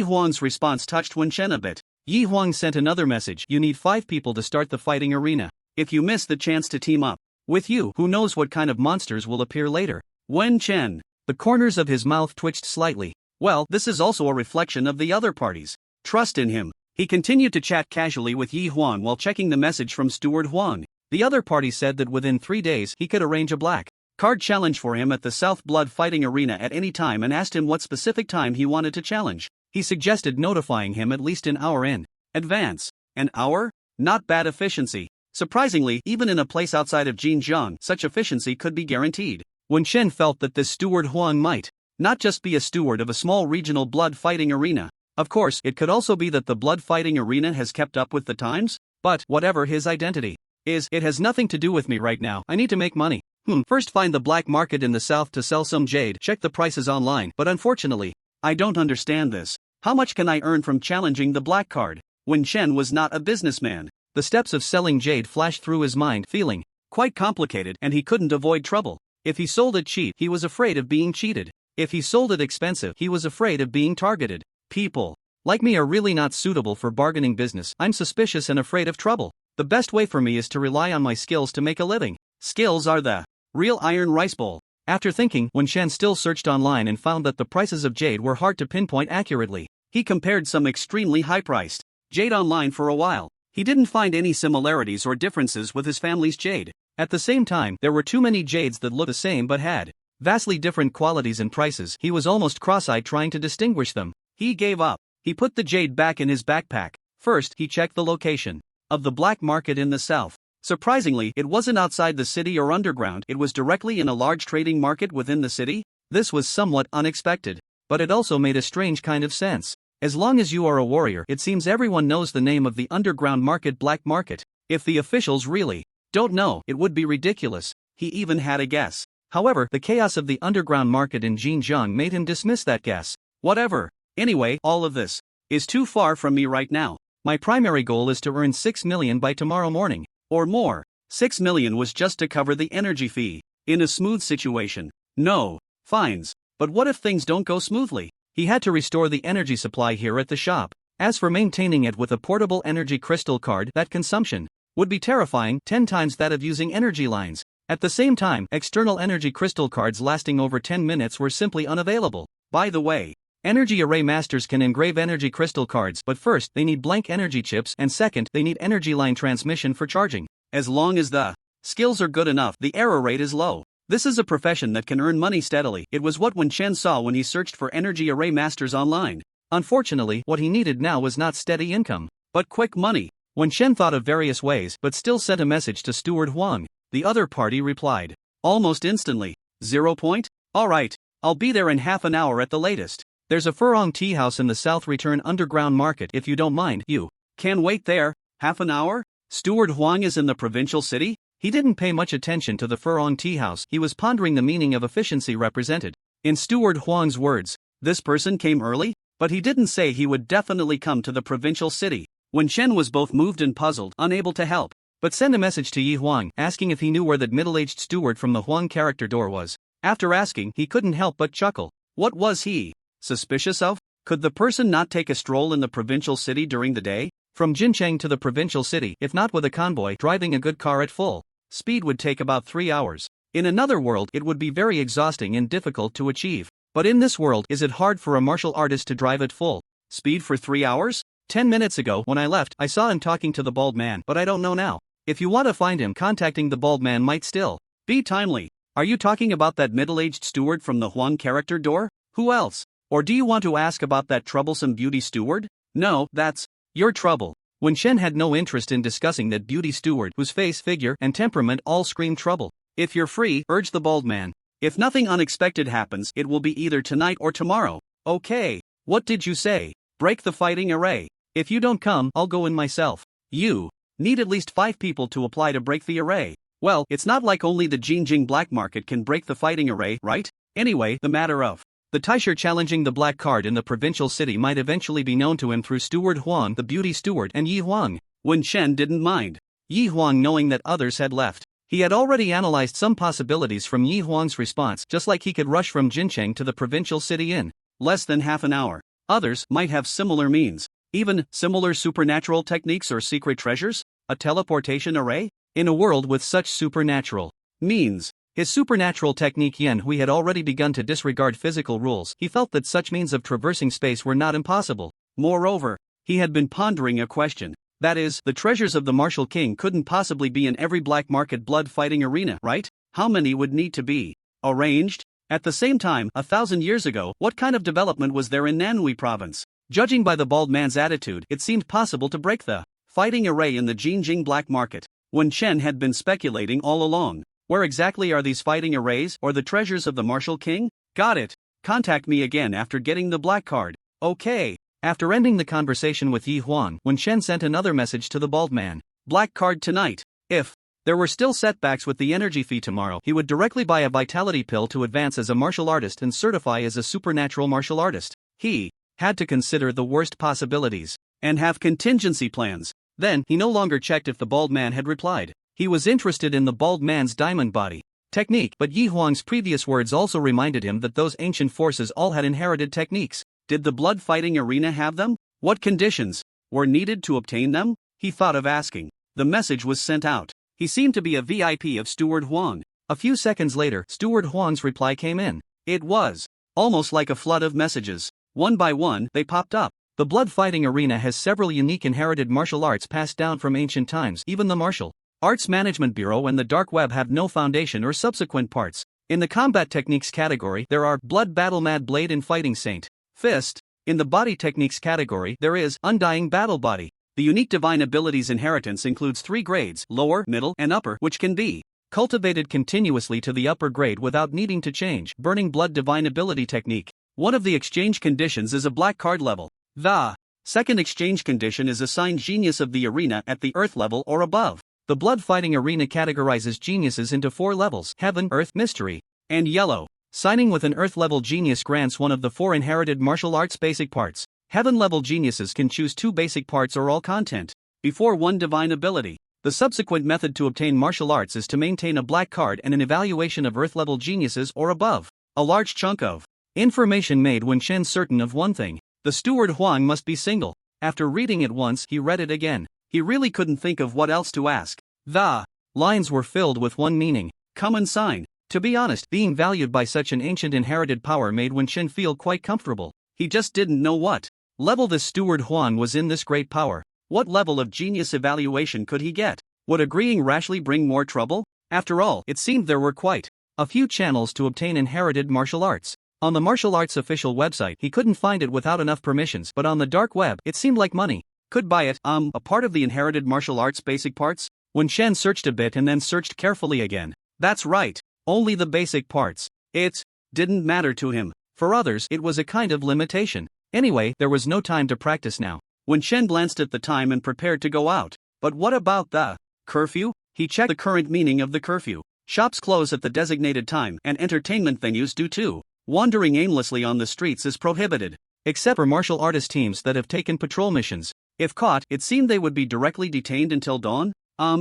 Huang's response touched Wen Chen a bit. Yi Huang sent another message. You need 5 people to start the fighting arena. If you miss the chance to team up with you, who knows what kind of monsters will appear later. Wen Chen, the corners of his mouth twitched slightly. Well, this is also a reflection of the other party's trust in him. He continued to chat casually with Yi Huang while checking the message from Steward Huang. The other party said that within 3 days he could arrange a black card challenge for him at the South Blood Fighting Arena at any time and asked him what specific time he wanted to challenge. He suggested notifying him at least an hour in advance. An hour? Not bad efficiency. Surprisingly, even in a place outside of Jinjiang, such efficiency could be guaranteed. When Chen felt that this Steward Huang might not just be a steward of a small regional blood fighting arena. Of course, it could also be that the blood fighting arena has kept up with the times. But, whatever his identity is, it has nothing to do with me right now. I need to make money. First find the black market in the south to sell some jade. Check the prices online. But unfortunately, I don't understand this. How much can I earn from challenging the black card? When Chen was not a businessman, the steps of selling jade flashed through his mind, feeling quite complicated, and he couldn't avoid trouble. If he sold it cheap, he was afraid of being cheated. If he sold it expensive, he was afraid of being targeted. People like me are really not suitable for bargaining business. I'm suspicious and afraid of trouble. The best way for me is to rely on my skills to make a living. Skills are the real iron rice bowl. After thinking, Wen Chen still searched online and found that the prices of jade were hard to pinpoint accurately. He compared some extremely high-priced jade online for a while. He didn't find any similarities or differences with his family's jade. At the same time, there were too many jades that looked the same but had vastly different qualities and prices. He was almost cross-eyed trying to distinguish them. He gave up. He put the jade back in his backpack. First, he checked the location of the black market in the south. Surprisingly, it wasn't outside the city or underground, it was directly in a large trading market within the city. This was somewhat unexpected, but it also made a strange kind of sense. As long as you are a warrior, it seems everyone knows the name of the underground market, black market. If the officials really don't know, it would be ridiculous. He even had a guess. However, the chaos of the underground market in Xinjiang made him dismiss that guess. Whatever. Anyway, all of this is too far from me right now. My primary goal is to earn 6 million by tomorrow morning, or more. 6 million was just to cover the energy fee. In a smooth situation, no fines. But what if things don't go smoothly? He had to restore the energy supply here at the shop. As for maintaining it with a portable energy crystal card, that consumption would be terrifying, 10 times that of using energy lines. At the same time, external energy crystal cards lasting over 10 minutes were simply unavailable. By the way, energy array masters can engrave energy crystal cards, but first, they need blank energy chips, and second, they need energy line transmission for charging. As long as the skills are good enough, the error rate is low. This is a profession that can earn money steadily. It was what Wen Chen saw when he searched for energy array masters online. Unfortunately, what he needed now was not steady income, but quick money. Wen Chen thought of various ways, but still sent a message to Steward Huang. The other party replied almost instantly. 0 point? Alright, I'll be there in half an hour at the latest. There's a Furong tea house in the South Return underground market. If you don't mind, you can wait there. Half an hour? Steward Huang is in the provincial city? He didn't pay much attention to the Furong tea house. He was pondering the meaning of efficiency represented. In Steward Huang's words, this person came early, but he didn't say he would definitely come to the provincial city. Wen Chen was both moved and puzzled, unable to help but send a message to Yi Huang, asking if he knew where that middle-aged steward from the Huang character door was. After asking, he couldn't help but chuckle. What was he suspicious of? Could the person not take a stroll in the provincial city during the day? From Jincheng to the provincial city, if not with a convoy, driving a good car at full speed would take about 3 hours. In another world, it would be very exhausting and difficult to achieve. But in this world, is it hard for a martial artist to drive at full speed for 3 hours? 10 minutes ago, when I left, I saw him talking to the bald man, but I don't know now. If you want to find him, contacting the bald man might still be timely. Are you talking about that middle-aged steward from the Huang character door? Who else? Or do you want to ask about that troublesome beauty steward? No, that's your trouble. Wen Chen had no interest in discussing that beauty steward whose face, figure, and temperament all screamed trouble. If you're free, urged the bald man. If nothing unexpected happens, it will be either tonight or tomorrow. Okay. What did you say? Break the fighting array. If you don't come, I'll go in myself. You need at least 5 people to apply to break the array. Well, it's not like only the Jinjing black market can break the fighting array, right? Anyway, the matter of the Taisher challenging the black card in the provincial city might eventually be known to him through Steward Huang, the beauty steward, and Yi Huang. Wen Chen didn't mind Yi Huang knowing that others had left. He had already analyzed some possibilities from Yi Huang's response, just like he could rush from Jincheng to the provincial city in less than half an hour. Others might have similar means, even similar supernatural techniques or secret treasures. A teleportation array? In a world with such supernatural means, his supernatural technique Yen Hui had already begun to disregard physical rules. He felt that such means of traversing space were not impossible. Moreover, he had been pondering a question. That is, the treasures of the Martial King couldn't possibly be in every black market blood fighting arena, right? How many would need to be arranged? At the same time, 1,000 years ago, what kind of development was there in Nanhui province? Judging by the bald man's attitude, it seemed possible to break the fighting array in the Jinjing black market. Wen Chen had been speculating all along. Where exactly are these fighting arrays, or the treasures of the Martial King? Got it. Contact me again after getting the black card. Okay. After ending the conversation with Yi Huang, Wen Chen sent another message to the bald man. Black card tonight. If there were still setbacks with the energy fee tomorrow, he would directly buy a vitality pill to advance as a martial artist and certify as a supernatural martial artist. He had to consider the worst possibilities and have contingency plans. Then, he no longer checked if the bald man had replied. He was interested in the bald man's diamond body technique, but Yi Huang's previous words also reminded him that those ancient forces all had inherited techniques. Did the blood fighting arena have them? What conditions were needed to obtain them? He thought of asking. The message was sent out. He seemed to be a VIP of Steward Huang. A few seconds later, Steward Huang's reply came in. It was almost like a flood of messages. One by one, they popped up. The blood fighting arena has several unique inherited martial arts passed down from ancient times. Even the martial Arts Management Bureau and the Dark Web have no foundation or subsequent parts. In the combat techniques category, there are Blood Battle Mad Blade and Fighting Saint. Fist. In the body techniques category, there is Undying Battle Body. The unique divine abilities inheritance includes 3 grades, lower, middle, and upper, which can be cultivated continuously to the upper grade without needing to change. Burning Blood Divine Ability Technique. One of the exchange conditions is a black card level. The second exchange condition is assigned Genius of the Arena at the Earth level or above. The Blood Fighting Arena categorizes geniuses into 4 levels: Heaven, Earth, Mystery, and Yellow. Signing with an Earth level genius grants one of the 4 inherited martial arts basic parts. Heaven level geniuses can choose 2 basic parts or all content before 1 divine ability. The subsequent method to obtain martial arts is to maintain a black card and an evaluation of Earth level geniuses or above. A large chunk of information made when Shen certain of one thing: the steward Huang must be single. After reading it once, he read it again. He really couldn't think of what else to ask. The lines were filled with one meaning: common sign. To be honest, being valued by such an ancient inherited power made Wen Shen feel quite comfortable. He just didn't know what level the steward Huang was in this great power. What level of genius evaluation could he get? Would agreeing rashly bring more trouble? After all, it seemed there were quite a few channels to obtain inherited martial arts. On the martial arts official website, he couldn't find it without enough permissions, but on the dark web, it seemed like money could buy it. A part of the inherited martial arts basic parts? Wen Shen searched a bit and then searched carefully again. That's right, only the basic parts. It didn't matter to him. For others, it was a kind of limitation. Anyway, there was no time to practice now. Wen Shen glanced at the time and prepared to go out. But what about the curfew? He checked the current meaning of the curfew. Shops close at the designated time, and entertainment venues do too. Wandering aimlessly on the streets is prohibited, except for martial artist teams that have taken patrol missions. If caught, it seemed they would be directly detained until dawn.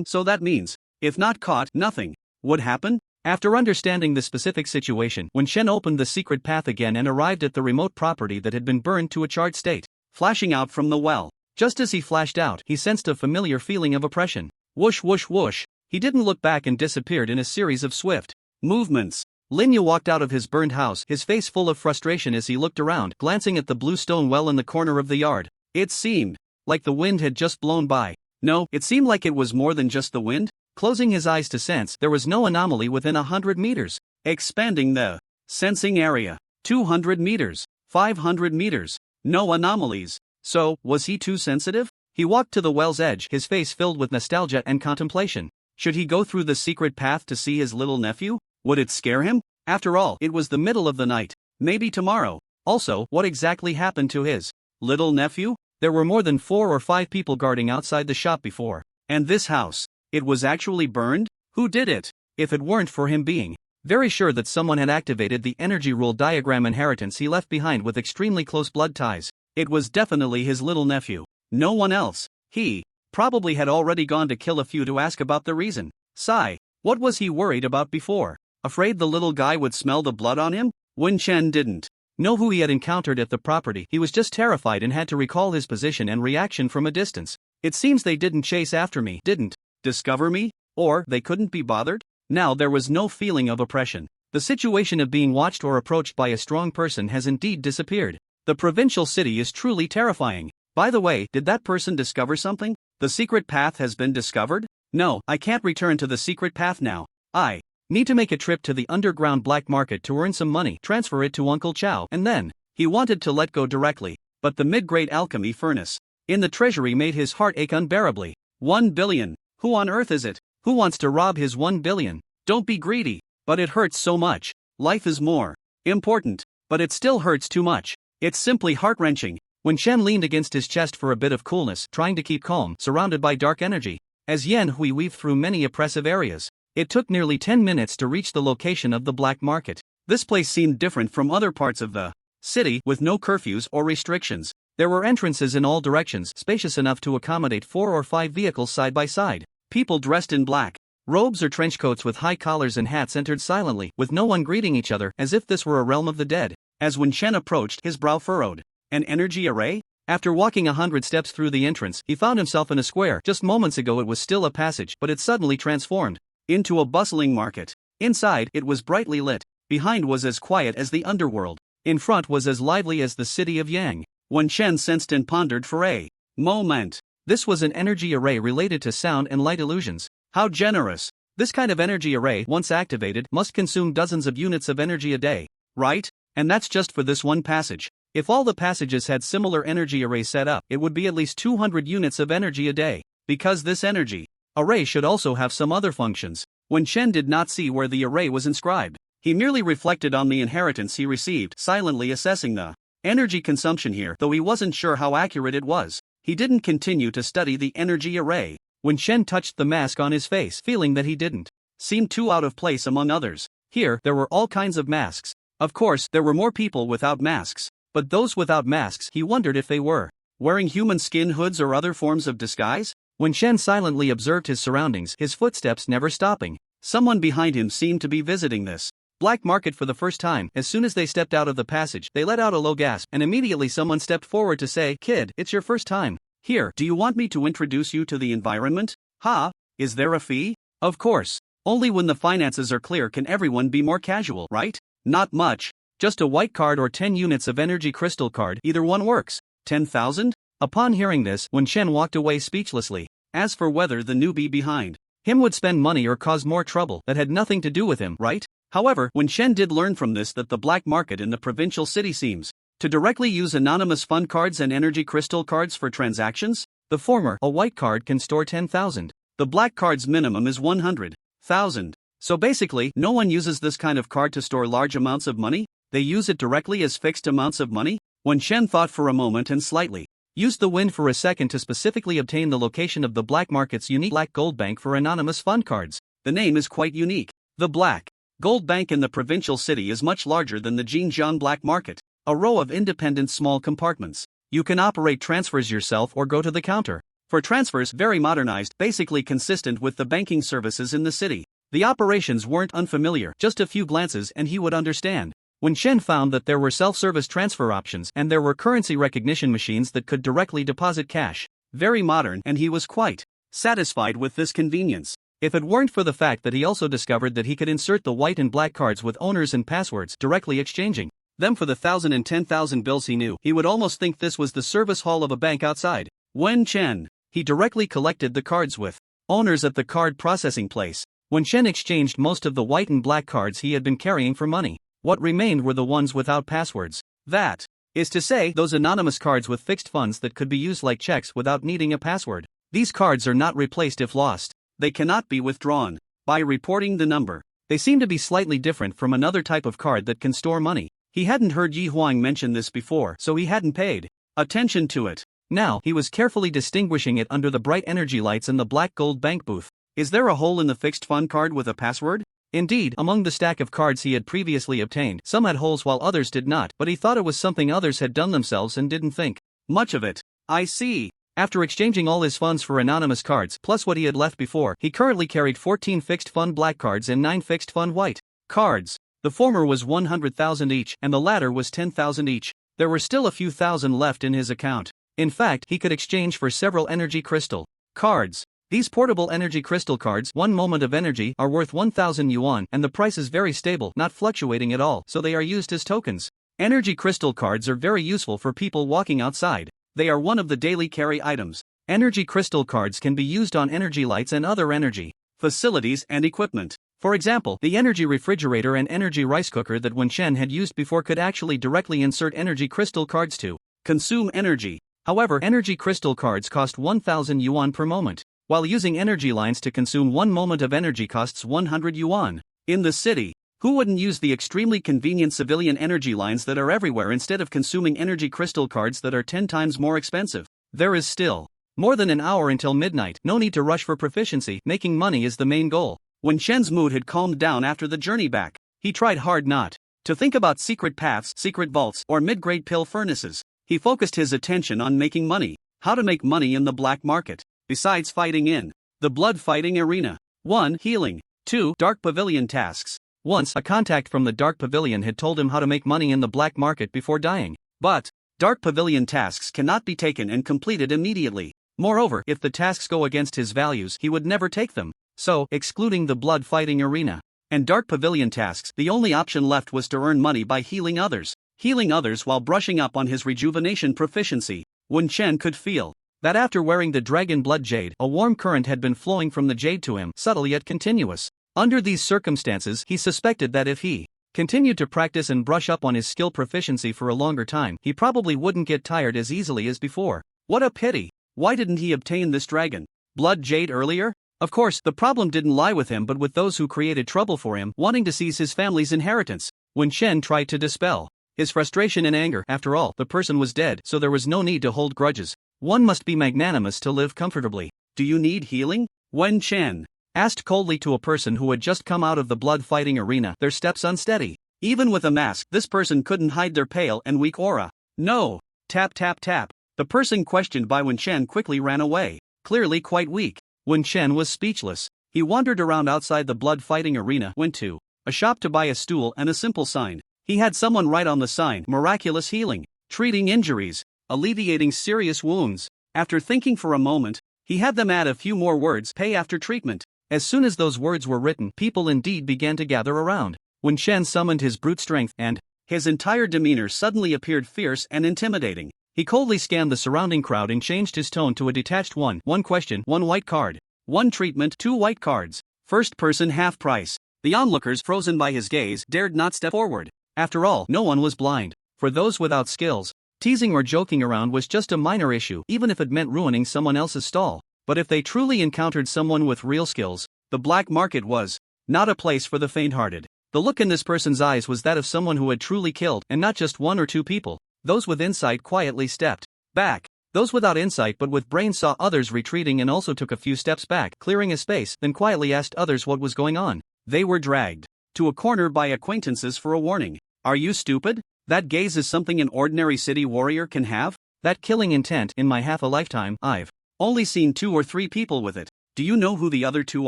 So that means, if not caught, nothing would happen? After understanding the specific situation, Wen Shen opened the secret path again and arrived at the remote property that had been burned to a charred state. Flashing out from the well. Just as he flashed out, he sensed a familiar feeling of oppression. Whoosh whoosh whoosh. He didn't look back and disappeared in a series of swift movements. Lin Yu walked out of his burned house, his face full of frustration as he looked around, glancing at the blue stone well in the corner of the yard. It seemed like the wind had just blown by. No, it seemed like it was more than just the wind. Closing his eyes to sense, there was no anomaly within 100 meters. Expanding the sensing area. 200 meters. 500 meters. No anomalies. So, was he too sensitive? He walked to the well's edge, his face filled with nostalgia and contemplation. Should he go through the secret path to see his little nephew? Would it scare him? After all, it was the middle of the night. Maybe tomorrow. Also, what exactly happened to his little nephew? There were more than 4 or 5 people guarding outside the shop before. And this house, it was actually burned? Who did it? If it weren't for him being very sure that someone had activated the energy rule diagram inheritance he left behind with extremely close blood ties, it was definitely his little nephew. No one else. He probably had already gone to kill a few to ask about the reason. Sigh. What was he worried about before? Afraid the little guy would smell the blood on him? Wen Shen didn't know who he had encountered at the property. He was just terrified and had to recall his position and reaction from a distance. It seems they didn't chase after me, didn't discover me, or they couldn't be bothered. Now there was no feeling of oppression. The situation of being watched or approached by a strong person has indeed disappeared. The provincial city is truly terrifying. By the way, did that person discover something? The secret path has been discovered? No, I can't return to the secret path now. I need to make a trip to the underground black market to earn some money, transfer it to Uncle Chow, and then he wanted to let go directly. But the mid-grade alchemy furnace in the treasury made his heart ache unbearably. 1 billion. Who on earth is it? Who wants to rob his 1 billion? Don't be greedy. But it hurts so much. Life is more important. But it still hurts too much. It's simply heart-wrenching. Wen Shen leaned against his chest for a bit of coolness, trying to keep calm, surrounded by dark energy. As Yan Hui weaved through many oppressive areas, it took nearly 10 minutes to reach the location of the black market. This place seemed different from other parts of the city, with no curfews or restrictions. There were entrances in all directions, spacious enough to accommodate 4 or 5 vehicles side by side. People dressed in black robes or trench coats with high collars and hats entered silently, with no one greeting each other, as if this were a realm of the dead. As Wen Shen approached, his brow furrowed. An energy array? After walking 100 steps through the entrance, he found himself in a square. Just moments ago it was still a passage, but it suddenly transformed into a bustling market. Inside, it was brightly lit. Behind was as quiet as the underworld. In front was as lively as the city of Yang. Wen Shen sensed and pondered for a moment. This was an energy array related to sound and light illusions. How generous. This kind of energy array, once activated, must consume dozens of units of energy a day, right? And that's just for this one passage. If all the passages had similar energy array set up, it would be at least 200 units of energy a day. Because this energy array should also have some other functions. When Chen did not see where the array was inscribed, he merely reflected on the inheritance he received, silently assessing the energy consumption here, though he wasn't sure how accurate it was. He didn't continue to study the energy array. When Chen touched the mask on his face, feeling that he didn't seem too out of place among others. Here, there were all kinds of masks. Of course, there were more people without masks, but those without masks, he wondered if they were wearing human skin hoods or other forms of disguise. When Chen silently observed his surroundings, his footsteps never stopping, someone behind him seemed to be visiting this black market for the first time. As soon as they stepped out of the passage, they let out a low gasp, and immediately someone stepped forward to say, "Kid, it's your first time here. Do you want me to introduce you to the environment? Ha, is there a fee?" Of course. Only when the finances are clear can everyone be more casual, right? Not much. Just a white card or 10 units of energy crystal card, either one works. 10,000? Upon hearing this, Wen Chen walked away speechlessly. As for whether the newbie behind him would spend money or cause more trouble, that had nothing to do with him, right? However, Wen Chen did learn from this that the black market in the provincial city seems to directly use anonymous fund cards and energy crystal cards for transactions. The former, a white card, can store 10,000. The black card's minimum is 100,000. So basically, no one uses this kind of card to store large amounts of money. They use it directly as fixed amounts of money. Wen Chen thought for a moment and slightly used the wind for a second to specifically obtain the location of the black market's unique black gold bank for anonymous fund cards. The name is quite unique. The black gold bank in the provincial city is much larger than the Jinjiang black market. A row of independent small compartments. You can operate transfers yourself or go to the counter. For transfers, very modernized, basically consistent with the banking services in the city. The operations weren't unfamiliar, just a few glances and he would understand. When Chen found that there were self-service transfer options and there were currency recognition machines that could directly deposit cash. Very modern, and he was quite satisfied with this convenience. If it weren't for the fact that he also discovered that he could insert the white and black cards with owners and passwords, directly exchanging them for the 1,000 and 10,000 bills he knew, he would almost think this was the service hall of a bank outside. Wen Chen. He directly collected the cards with owners at the card processing place. When Chen exchanged most of the white and black cards he had been carrying for money, what remained were the ones without passwords. That is to say, those anonymous cards with fixed funds that could be used like checks without needing a password. These cards are not replaced if lost. They cannot be withdrawn by reporting the number. They seem to be slightly different from another type of card that can store money. He hadn't heard Yi Huang mention this before, so he hadn't paid attention to it. Now, he was carefully distinguishing it under the bright energy lights in the black gold bank booth. Is there a hole in the fixed fund card with a password? Indeed, among the stack of cards he had previously obtained, some had holes while others did not, but he thought it was something others had done themselves and didn't think much of it. I see. After exchanging all his funds for anonymous cards, plus what he had left before, he currently carried 14 fixed fund black cards and 9 fixed fund white cards. The former was 100,000 each, and the latter was 10,000 each. There were still a few thousand left in his account. In fact, he could exchange for several energy crystal cards. These portable energy crystal cards, 1 moment of energy, are worth 1,000 yuan, and the price is very stable, not fluctuating at all, so they are used as tokens. Energy crystal cards are very useful for people walking outside. They are one of the daily carry items. Energy crystal cards can be used on energy lights and other energy facilities and equipment. For example, the energy refrigerator and energy rice cooker that Wen Chen had used before could actually directly insert energy crystal cards to consume energy. However, energy crystal cards cost 1,000 yuan per moment, while using energy lines to consume 1 moment of energy costs 100 yuan. In the city, who wouldn't use the extremely convenient civilian energy lines that are everywhere instead of consuming energy crystal cards that are 10 times more expensive? There is still more than an hour until midnight. No need to rush for proficiency. Making money is the main goal. When Chen's mood had calmed down after the journey back, he tried hard not to think about secret paths, secret vaults, or mid-grade pill furnaces. He focused his attention on making money. How to make money in the black market, besides fighting in the blood fighting arena. 1. Healing. 2. Dark Pavilion tasks. Once, a contact from the Dark Pavilion had told him how to make money in the black market before dying. But Dark Pavilion tasks cannot be taken and completed immediately. Moreover, if the tasks go against his values, he would never take them. So, excluding the blood fighting arena and Dark Pavilion tasks, the only option left was to earn money by healing others. Healing others while brushing up on his rejuvenation proficiency. Wen Chen could feel That after wearing the dragon blood jade, a warm current had been flowing from the jade to him, subtle yet continuous. Under these circumstances, he suspected that if he continued to practice and brush up on his skill proficiency for a longer time, he probably wouldn't get tired as easily as before. What a pity! Why didn't he obtain this dragon blood jade earlier? Of course, the problem didn't lie with him but with those who created trouble for him, wanting to seize his family's inheritance. When Shen tried to dispel his frustration and anger, after all, the person was dead, so there was no need to hold grudges. One must be magnanimous to live comfortably. Do you need healing? Wen Chen asked coldly to a person who had just come out of the blood fighting arena, their steps unsteady. Even with a mask, this person couldn't hide their pale and weak aura. No. Tap tap tap. The person questioned by Wen Chen quickly ran away, clearly quite weak. Wen Chen was speechless. He wandered around outside the blood fighting arena, went to a shop to buy a stool and a simple sign. He had someone write on the sign, "Miraculous healing, treating injuries, alleviating serious wounds." After thinking for a moment, he had them add a few more words, "Pay after treatment." As soon as those words were written, people indeed began to gather around. When Shen summoned his brute strength and his entire demeanor suddenly appeared fierce and intimidating. He coldly scanned the surrounding crowd and changed his tone to a detached one. One question, one white card. One treatment, two white cards. First person half price. The onlookers, frozen by his gaze, dared not step forward. After all, no one was blind. For those without skills, teasing or joking around was just a minor issue, even if it meant ruining someone else's stall. But if they truly encountered someone with real skills, the black market was not a place for the faint-hearted. The look in this person's eyes was that of someone who had truly killed, and not just one or two people. Those with insight quietly stepped back. Those without insight but with brains saw others retreating and also took a few steps back, clearing a space, then quietly asked others what was going on. They were dragged to a corner by acquaintances for a warning. Are you stupid? That gaze is something an ordinary city warrior can have? That killing intent, in my half a lifetime, I've only seen 2 or 3 people with it. Do you know who the other 2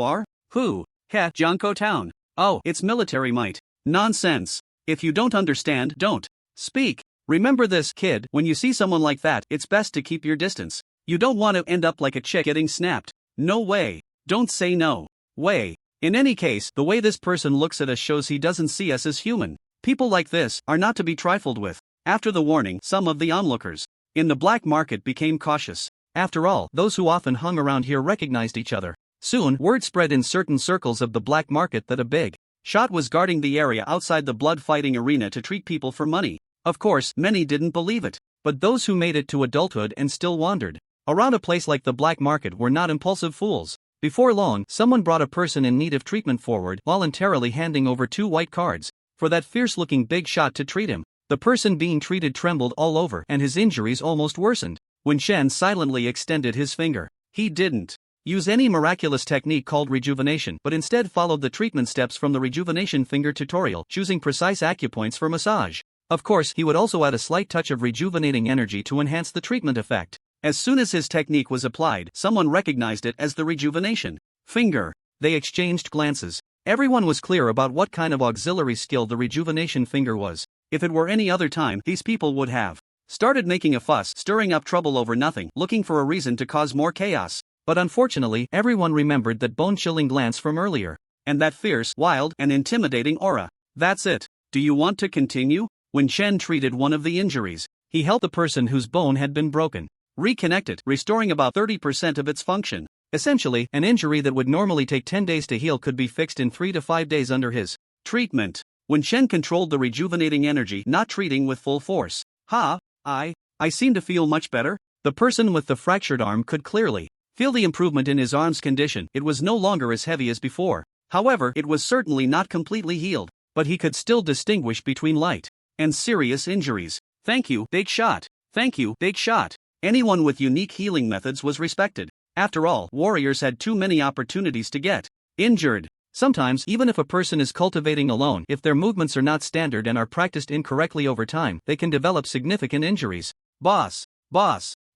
are? Who? Heh, Jiangkou Town. Oh, it's military might. Nonsense. If you don't understand, don't speak. Remember this, kid, when you see someone like that, it's best to keep your distance. You don't want to end up like a chick getting snapped. No way. Don't say no way. In any case, the way this person looks at us shows he doesn't see us as human. People like this are not to be trifled with. After the warning, some of the onlookers in the black market became cautious. After all, those who often hung around here recognized each other. Soon, word spread in certain circles of the black market that a big shot was guarding the area outside the blood fighting arena to treat people for money. Of course, many didn't believe it, but those who made it to adulthood and still wandered around a place like the black market were not impulsive fools. Before long, someone brought a person in need of treatment forward, voluntarily handing over 2 white cards for that fierce-looking big shot to treat him. The person being treated trembled all over and his injuries almost worsened. When Shen silently extended his finger, he didn't use any miraculous technique called rejuvenation, but instead followed the treatment steps from the rejuvenation finger tutorial, choosing precise acupoints for massage. Of course, he would also add a slight touch of rejuvenating energy to enhance the treatment effect. As soon as his technique was applied, someone recognized it as the rejuvenation finger. They exchanged glances. Everyone was clear about what kind of auxiliary skill the rejuvenation finger was. If it were any other time, these people would have started making a fuss, stirring up trouble over nothing, looking for a reason to cause more chaos. But unfortunately, everyone remembered that bone-chilling glance from earlier, and that fierce, wild, and intimidating aura. That's it. Do you want to continue? When Chen treated one of the injuries, he helped the person whose bone had been broken reconnect it, restoring about 30% of its function. Essentially, an injury that would normally take 10 days to heal could be fixed in 3 to 5 days under his treatment. When Chen controlled the rejuvenating energy, not treating with full force. I seem to feel much better. The person with the fractured arm could clearly feel the improvement in his arm's condition. It was no longer as heavy as before. However, it was certainly not completely healed, but he could still distinguish between light and serious injuries. Thank you, big shot. Thank you, big shot. Anyone with unique healing methods was respected. After all, warriors had too many opportunities to get injured. Sometimes, even if a person is cultivating alone, if their movements are not standard and are practiced incorrectly over time, they can develop significant injuries. Boss,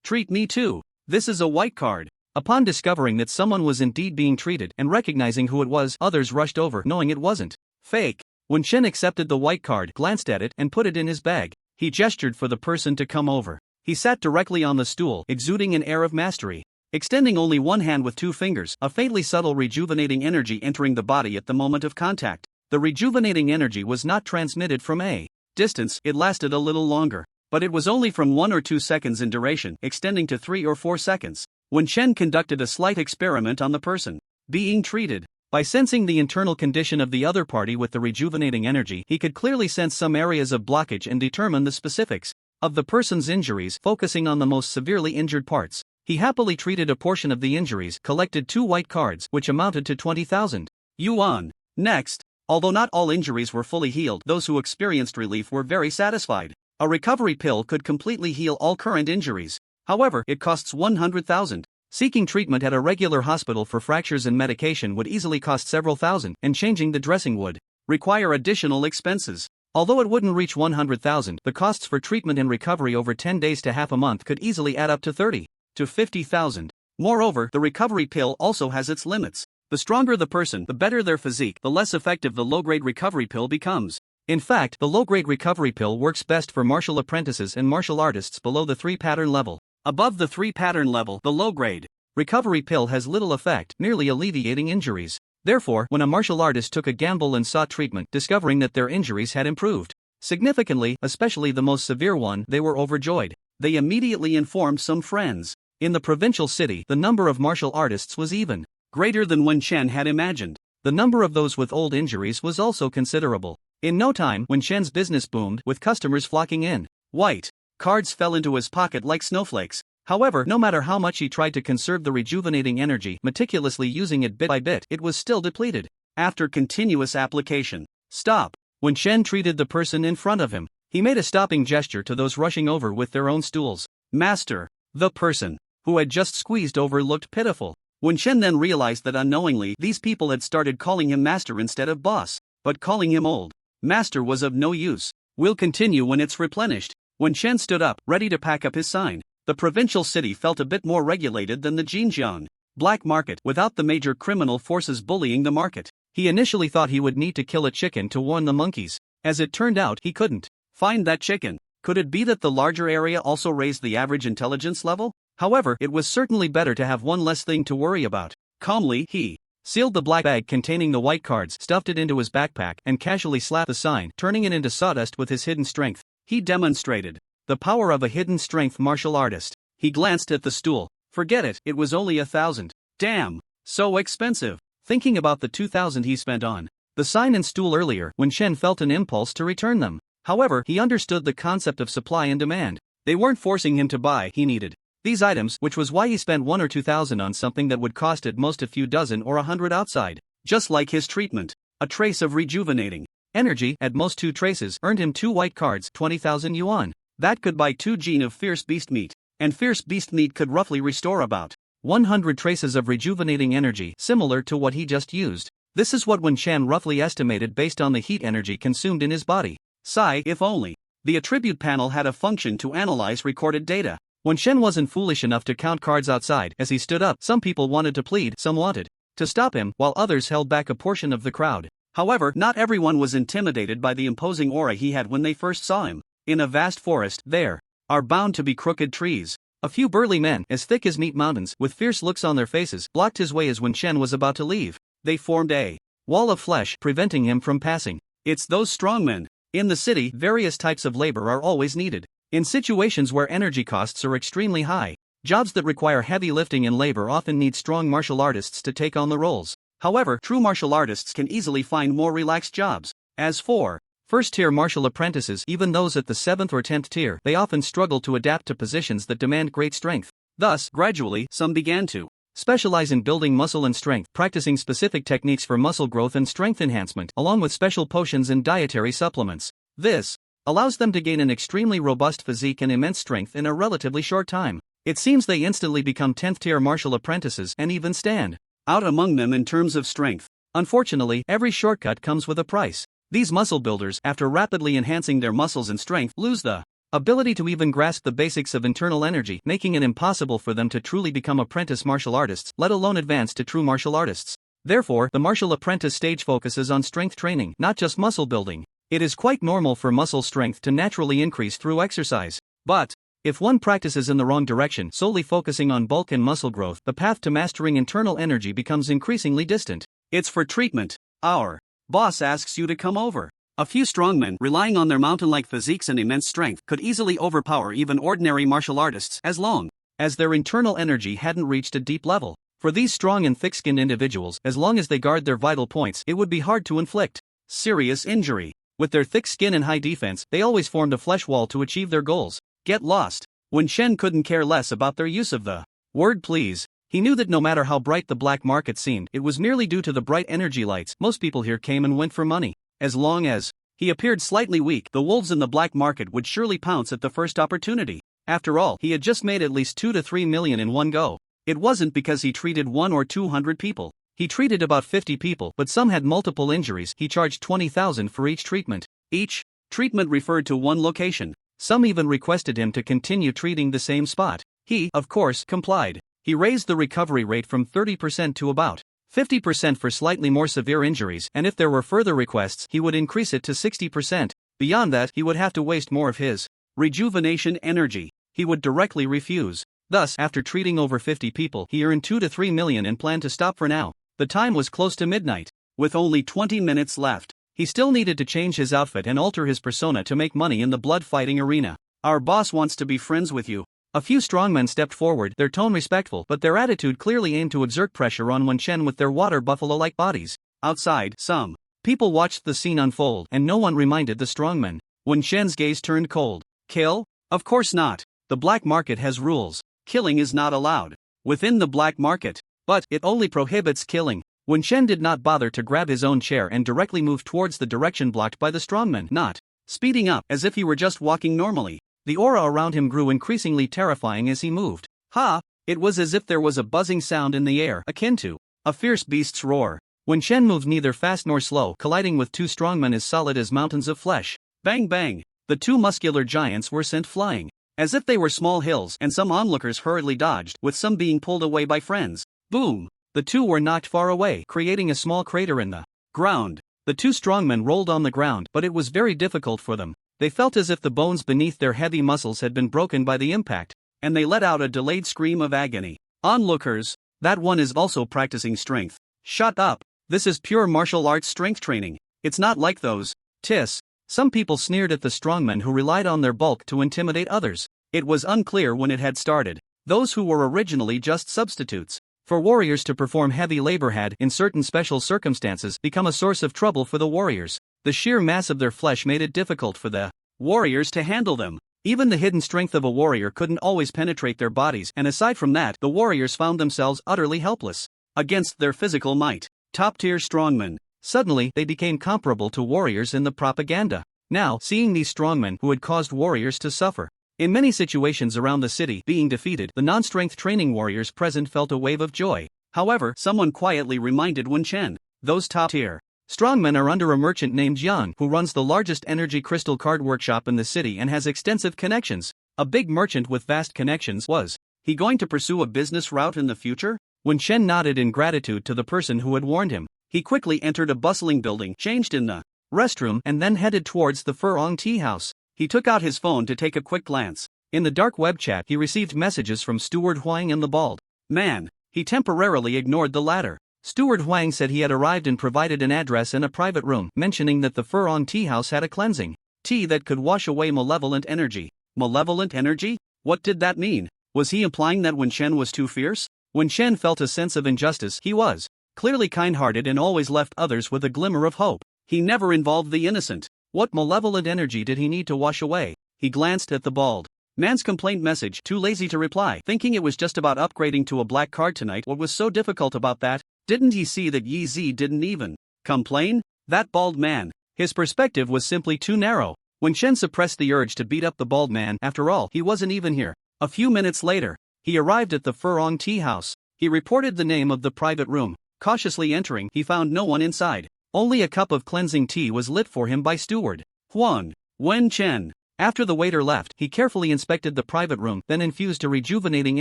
treat me too. This is a white card. Upon discovering that someone was indeed being treated and recognizing who it was, others rushed over, knowing it wasn't fake. When Shen accepted the white card, glanced at it, and put it in his bag, he gestured for the person to come over. He sat directly on the stool, exuding an air of mastery. Extending only one hand with 2 fingers, a faintly subtle rejuvenating energy entering the body at the moment of contact. The rejuvenating energy was not transmitted from a distance, it lasted a little longer. but it was only from 1 or 2 seconds in duration, extending to 3 or 4 seconds. When Chen conducted a slight experiment on the person being treated, by sensing the internal condition of the other party with the rejuvenating energy, he could clearly sense some areas of blockage and determine the specifics of the person's injuries, focusing on the most severely injured parts. He happily treated a portion of the injuries, collected 2 white cards, which amounted to 20,000 yuan. Next, although not all injuries were fully healed, those who experienced relief were very satisfied. A recovery pill could completely heal all current injuries. However, it costs 100,000. Seeking treatment at a regular hospital for fractures and medication would easily cost several thousand, and changing the dressing would require additional expenses. Although it wouldn't reach 100,000, the costs for treatment and recovery over 10 days to half a month could easily add up to 30 to 50,000. Moreover, the recovery pill also has its limits. The stronger the person, the better their physique, the less effective the low-grade recovery pill becomes. In fact, the low-grade recovery pill works best for martial apprentices and martial artists below the 3-pattern level. Above the 3-pattern level, the low-grade recovery pill has little effect, merely alleviating injuries. Therefore, when a martial artist took a gamble and sought treatment, discovering that their injuries had improved significantly, especially the most severe one, they were overjoyed. They immediately informed some friends. In the provincial city, the number of martial artists was even greater than Wen Chen had imagined. The number of those with old injuries was also considerable. In no time, Wen Chen's business boomed, with customers flocking in. White cards fell into his pocket like snowflakes. However, no matter how much he tried to conserve the rejuvenating energy, meticulously using it bit by bit, it was still depleted. After continuous application, stop. When Chen treated the person in front of him, he made a stopping gesture to those rushing over with their own stools. Master. The person who had just squeezed over looked pitiful. When Chen then realized that unknowingly these people had started calling him master instead of boss, but calling him old master was of no use. We'll continue when it's replenished. When Chen stood up, ready to pack up his sign, the provincial city felt a bit more regulated than the Jinjiang black market, without the major criminal forces bullying the market. He initially thought he would need to kill a chicken to warn the monkeys. As it turned out, he couldn't find that chicken. Could it be that the larger area also raised the average intelligence level? However, it was certainly better to have one less thing to worry about. Calmly, he sealed the black bag containing the white cards, stuffed it into his backpack, and casually slapped the sign, turning it into sawdust with his hidden strength. He demonstrated the power of a hidden strength martial artist. He glanced at the stool. Forget it, it was only 1,000. Damn, so expensive. Thinking about the 2,000 he spent on the sign and stool earlier, Wen Chen felt an impulse to return them. However, he understood the concept of supply and demand. They weren't forcing him to buy, he needed these items, which was why he spent 1 or 2,000 on something that would cost at most a few dozen or 100 outside. Just like his treatment, a trace of rejuvenating energy, at most 2 traces, earned him 2 white cards, 20,000 yuan. That could buy 2 gene of fierce beast meat, and fierce beast meat could roughly restore about 100 traces of rejuvenating energy, similar to what he just used. This is what Wen Chen roughly estimated based on the heat energy consumed in his body. Sigh, if only the attribute panel had a function to analyze recorded data. Wen Chen wasn't foolish enough to count cards outside. As he stood up, some people wanted to plead, some wanted to stop him, while others held back a portion of the crowd. However, not everyone was intimidated by the imposing aura he had when they first saw him. In a vast forest, there are bound to be crooked trees. A few burly men, as thick as meat mountains, with fierce looks on their faces, blocked his way as Wen Chen was about to leave. They formed a wall of flesh, preventing him from passing. It's those strong men. In the city, various types of labor are always needed. In situations where energy costs are extremely high, jobs that require heavy lifting and labor often need strong martial artists to take on the roles. However, true martial artists can easily find more relaxed jobs. As for first-tier martial apprentices, even those at the 7th or 10th tier, they often struggle to adapt to positions that demand great strength. Thus, gradually, some began to specialize in building muscle and strength, practicing specific techniques for muscle growth and strength enhancement, along with special potions and dietary supplements. This allows them to gain an extremely robust physique and immense strength in a relatively short time. It seems they instantly become 10th-tier martial apprentices and even stand out among them in terms of strength. Unfortunately, every shortcut comes with a price. These muscle builders, after rapidly enhancing their muscles and strength, lose the ability to even grasp the basics of internal energy, making it impossible for them to truly become apprentice martial artists, let alone advance to true martial artists. Therefore, the martial apprentice stage focuses on strength training, not just muscle building. It is quite normal for muscle strength to naturally increase through exercise. But if one practices in the wrong direction, solely focusing on bulk and muscle growth, the path to mastering internal energy becomes increasingly distant. It's for treatment. Our boss asks you to come over. A few strongmen, relying on their mountain-like physiques and immense strength, could easily overpower even ordinary martial artists as long as their internal energy hadn't reached a deep level. For these strong and thick-skinned individuals, as long as they guard their vital points, it would be hard to inflict serious injury. With their thick skin and high defense, they always formed a flesh wall to achieve their goals. Get lost. Wen Shen couldn't care less about their use of the word please. He knew that no matter how bright the black market seemed, it was merely due to the bright energy lights. Most people here came and went for money. As long as he appeared slightly weak, the wolves in the black market would surely pounce at the first opportunity. After all, he had just made at least 2 to 3 million in one go. It wasn't because he treated 1 or 200 people. He treated about 50 people, but some had multiple injuries. He charged 20,000 for each treatment. Each treatment referred to one location. Some even requested him to continue treating the same spot. He, of course, complied. He raised the recovery rate from 30% to about 50% for slightly more severe injuries, and if there were further requests, he would increase it to 60%. Beyond that, he would have to waste more of his rejuvenation energy. He would directly refuse. Thus, after treating over 50 people, he earned 2 to 3 million and planned to stop for now. The time was close to midnight. With only 20 minutes left, he still needed to change his outfit and alter his persona to make money in the blood-fighting arena. Our boss wants to be friends with you. A few strongmen stepped forward, their tone respectful, but their attitude clearly aimed to exert pressure on Wen Shen with their water buffalo-like bodies. Outside, some people watched the scene unfold, and no one reminded the strongmen. Wen Shen's gaze turned cold. Kill? Of course not. The black market has rules. Killing is not allowed within the black market, but it only prohibits killing. Wen Shen did not bother to grab his own chair and directly moved towards the direction blocked by the strongmen, not speeding up as if he were just walking normally. The aura around him grew increasingly terrifying as he moved. Ha! It was as if there was a buzzing sound in the air, akin to a fierce beast's roar. Wen Shen moved neither fast nor slow, colliding with two strongmen as solid as mountains of flesh. Bang bang! The two muscular giants were sent flying, as if they were small hills, and some onlookers hurriedly dodged, with some being pulled away by friends. Boom! The two were knocked far away, creating a small crater in the ground. The two strongmen rolled on the ground, but it was very difficult for them. They felt as if the bones beneath their heavy muscles had been broken by the impact, and they let out a delayed scream of agony. Onlookers, that one is also practicing strength. Shut up! This is pure martial arts strength training. It's not like those. Tis. Some people sneered at the strongmen who relied on their bulk to intimidate others. It was unclear when it had started. Those who were originally just substitutes for warriors to perform heavy labor had, in certain special circumstances, become a source of trouble for the warriors. The sheer mass of their flesh made it difficult for the warriors to handle them. Even the hidden strength of a warrior couldn't always penetrate their bodies, and aside from that, the warriors found themselves utterly helpless against their physical might. Top-tier strongmen. Suddenly, they became comparable to warriors in the propaganda. Now, seeing these strongmen who had caused warriors to suffer in many situations around the city being defeated, the non-strength training warriors present felt a wave of joy. However, someone quietly reminded Wen Shen, those top-tier strongmen are under a merchant named Yang, who runs the largest energy crystal card workshop in the city and has extensive connections. A big merchant with vast connections. Was he going to pursue a business route in the future? Wen Shen nodded in gratitude to the person who had warned him. He quickly entered a bustling building, changed in the restroom, and then headed towards the Furong tea house. He took out his phone to take a quick glance. In the dark web chat, he received messages from Steward Huang and the bald man. He temporarily ignored the latter. Steward Huang said he had arrived and provided an address and a private room, mentioning that the Furong tea house had a cleansing tea that could wash away malevolent energy. Malevolent energy? What did that mean? Was he implying that Wen Shen was too fierce? Wen Shen felt a sense of injustice. He was clearly kind-hearted and always left others with a glimmer of hope. He never involved the innocent. What malevolent energy did he need to wash away? He glanced at the bald man's complaint message, too lazy to reply, thinking it was just about upgrading to a black card tonight. What was so difficult about that? Didn't he see that Yi Zi didn't even complain? That bald man. His perspective was simply too narrow. Wen Shen suppressed the urge to beat up the bald man. After all, he wasn't even here. A few minutes later, he arrived at the Furong tea house. He reported the name of the private room. Cautiously entering, he found no one inside. Only a cup of cleansing tea was lit for him by Steward Huang. Wen Shen. After the waiter left, he carefully inspected the private room, then infused a rejuvenating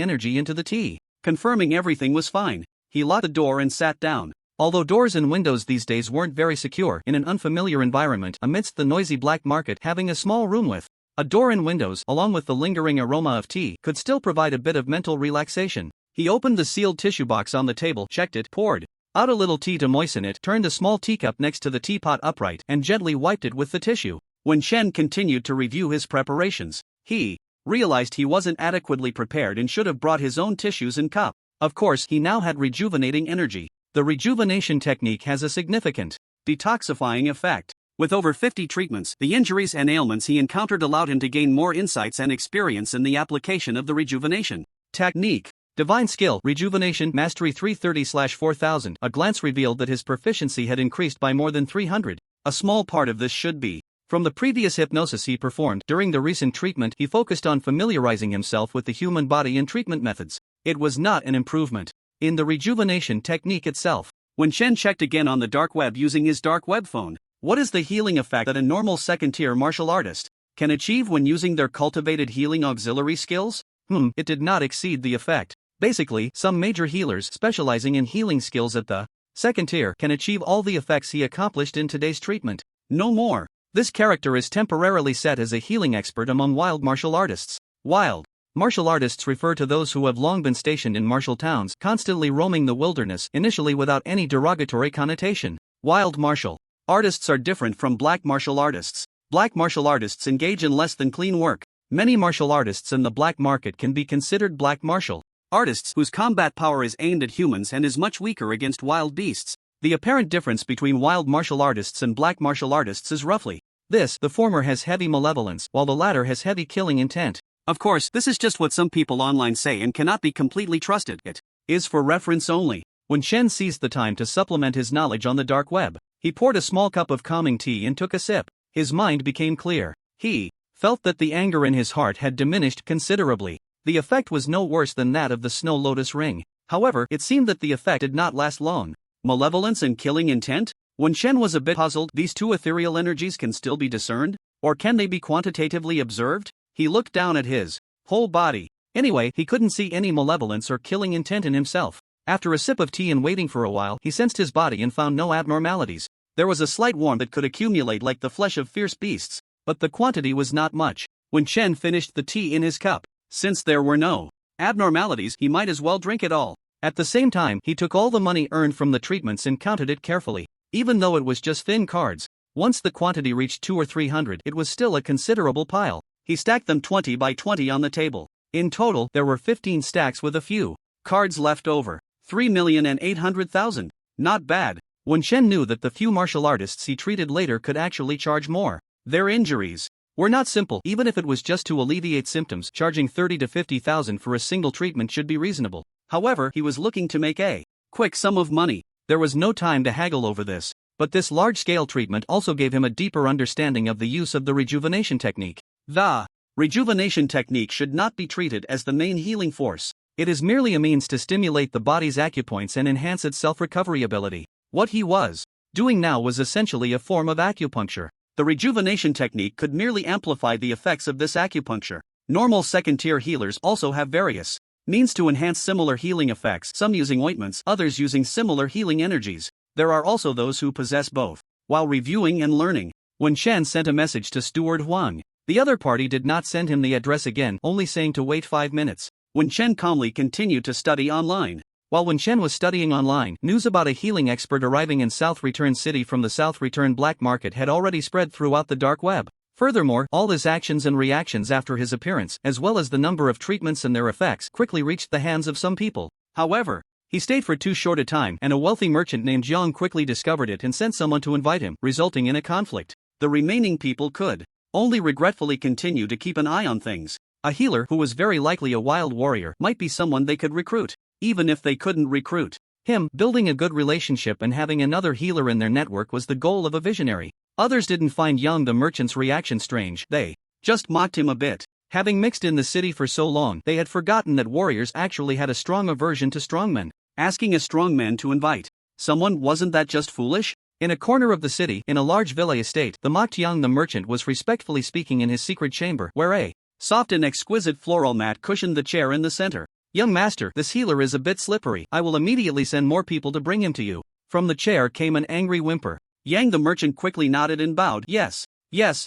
energy into the tea. Confirming everything was fine, he locked the door and sat down. Although doors and windows these days weren't very secure in an unfamiliar environment amidst the noisy black market, having a small room with a door and windows, along with the lingering aroma of tea, could still provide a bit of mental relaxation. He opened the sealed tissue box on the table, checked it, poured Out a little tea to moisten it, turned a small teacup next to the teapot upright, and gently wiped it with the tissue. When Shen continued to review his preparations, he realized he wasn't adequately prepared and should have brought his own tissues and cup. Of course, he now had rejuvenating energy. The rejuvenation technique has a significant detoxifying effect. With over 50 treatments, the injuries and ailments he encountered allowed him to gain more insights and experience in the application of the rejuvenation technique. Divine Skill, Rejuvenation, Mastery 330/4000. A glance revealed that his proficiency had increased by more than 300. A small part of this should be from the previous hypnosis he performed. During the recent treatment, he focused on familiarizing himself with the human body and treatment methods. It was not an improvement in the rejuvenation technique itself. When Shen checked again on the dark web using his dark web phone, what is the healing effect that a normal second-tier martial artist can achieve when using their cultivated healing auxiliary skills? It did not exceed the effect. Basically, some major healers specializing in healing skills at the second tier can achieve all the effects he accomplished in today's treatment. No more. This character is temporarily set as a healing expert among wild martial artists. Wild martial artists refer to those who have long been stationed in martial towns, constantly roaming the wilderness, initially without any derogatory connotation. Wild martial artists are different from black martial artists. Black martial artists engage in less than clean work. Many martial artists in the black market can be considered black martial artists whose combat power is aimed at humans and is much weaker against wild beasts. The apparent difference between wild martial artists and black martial artists is roughly this: the former has heavy malevolence, while the latter has heavy killing intent. Of course, this is just what some people online say and cannot be completely trusted. It is for reference only. When Shen seized the time to supplement his knowledge on the dark web, he poured a small cup of calming tea and took a sip. His mind became clear. He felt that the anger in his heart had diminished considerably. The effect was no worse than that of the snow lotus ring. However, it seemed that the effect did not last long. Malevolence and killing intent? When Shen was a bit puzzled, these two ethereal energies can still be discerned? Or can they be quantitatively observed? He looked down at his whole body. Anyway, he couldn't see any malevolence or killing intent in himself. After a sip of tea and waiting for a while, he sensed his body and found no abnormalities. There was a slight warmth that could accumulate like the flesh of fierce beasts, but the quantity was not much. When Shen finished the tea in his cup, since there were no abnormalities, he might as well drink it all. At the same time, he took all the money earned from the treatments and counted it carefully. Even though it was just thin cards, once the quantity reached 200 or 300, it was still a considerable pile. He stacked them 20 by 20 on the table. In total, there were 15 stacks with a few cards left over. 3,800,000. Not bad. When Shen knew that the few martial artists he treated later could actually charge more. Their injuries were not simple. Even if it was just to alleviate symptoms, charging 30 to 50,000 for a single treatment should be reasonable. However, he was looking to make a quick sum of money. There was no time to haggle over this. But this large-scale treatment also gave him a deeper understanding of the use of the rejuvenation technique. The rejuvenation technique should not be treated as the main healing force. It is merely a means to stimulate the body's acupoints and enhance its self-recovery ability. What he was doing now was essentially a form of acupuncture. The rejuvenation technique could merely amplify the effects of this acupuncture. Normal second-tier healers also have various means to enhance similar healing effects, some using ointments, others using similar healing energies. There are also those who possess both. While reviewing and learning, when Shen sent a message to Steward Huang, the other party did not send him the address again, only saying to wait 5 minutes. When Shen calmly continued to study online. When Shen was studying online, news about a healing expert arriving in South Return City from the South Return black market had already spread throughout the dark web. Furthermore, all his actions and reactions after his appearance, as well as the number of treatments and their effects, quickly reached the hands of some people. However, he stayed for too short a time, and a wealthy merchant named Jiang quickly discovered it and sent someone to invite him, resulting in a conflict. The remaining people could only regretfully continue to keep an eye on things. A healer who was very likely a wild warrior might be someone they could recruit. Even if they couldn't recruit him, building a good relationship and having another healer in their network was the goal of a visionary. Others didn't find Young the merchant's reaction strange, they just mocked him a bit. Having mixed in the city for so long, they had forgotten that warriors actually had a strong aversion to strongmen. Asking a strongman to invite someone, wasn't that just foolish? In a corner of the city, in a large villa estate, the mocked Young the merchant was respectfully speaking in his secret chamber, where a soft and exquisite floral mat cushioned the chair in the center. Young master, this healer is a bit slippery. I will immediately send more people to bring him to you. From the chair came an angry whimper. Yang the merchant quickly nodded and bowed. Yes,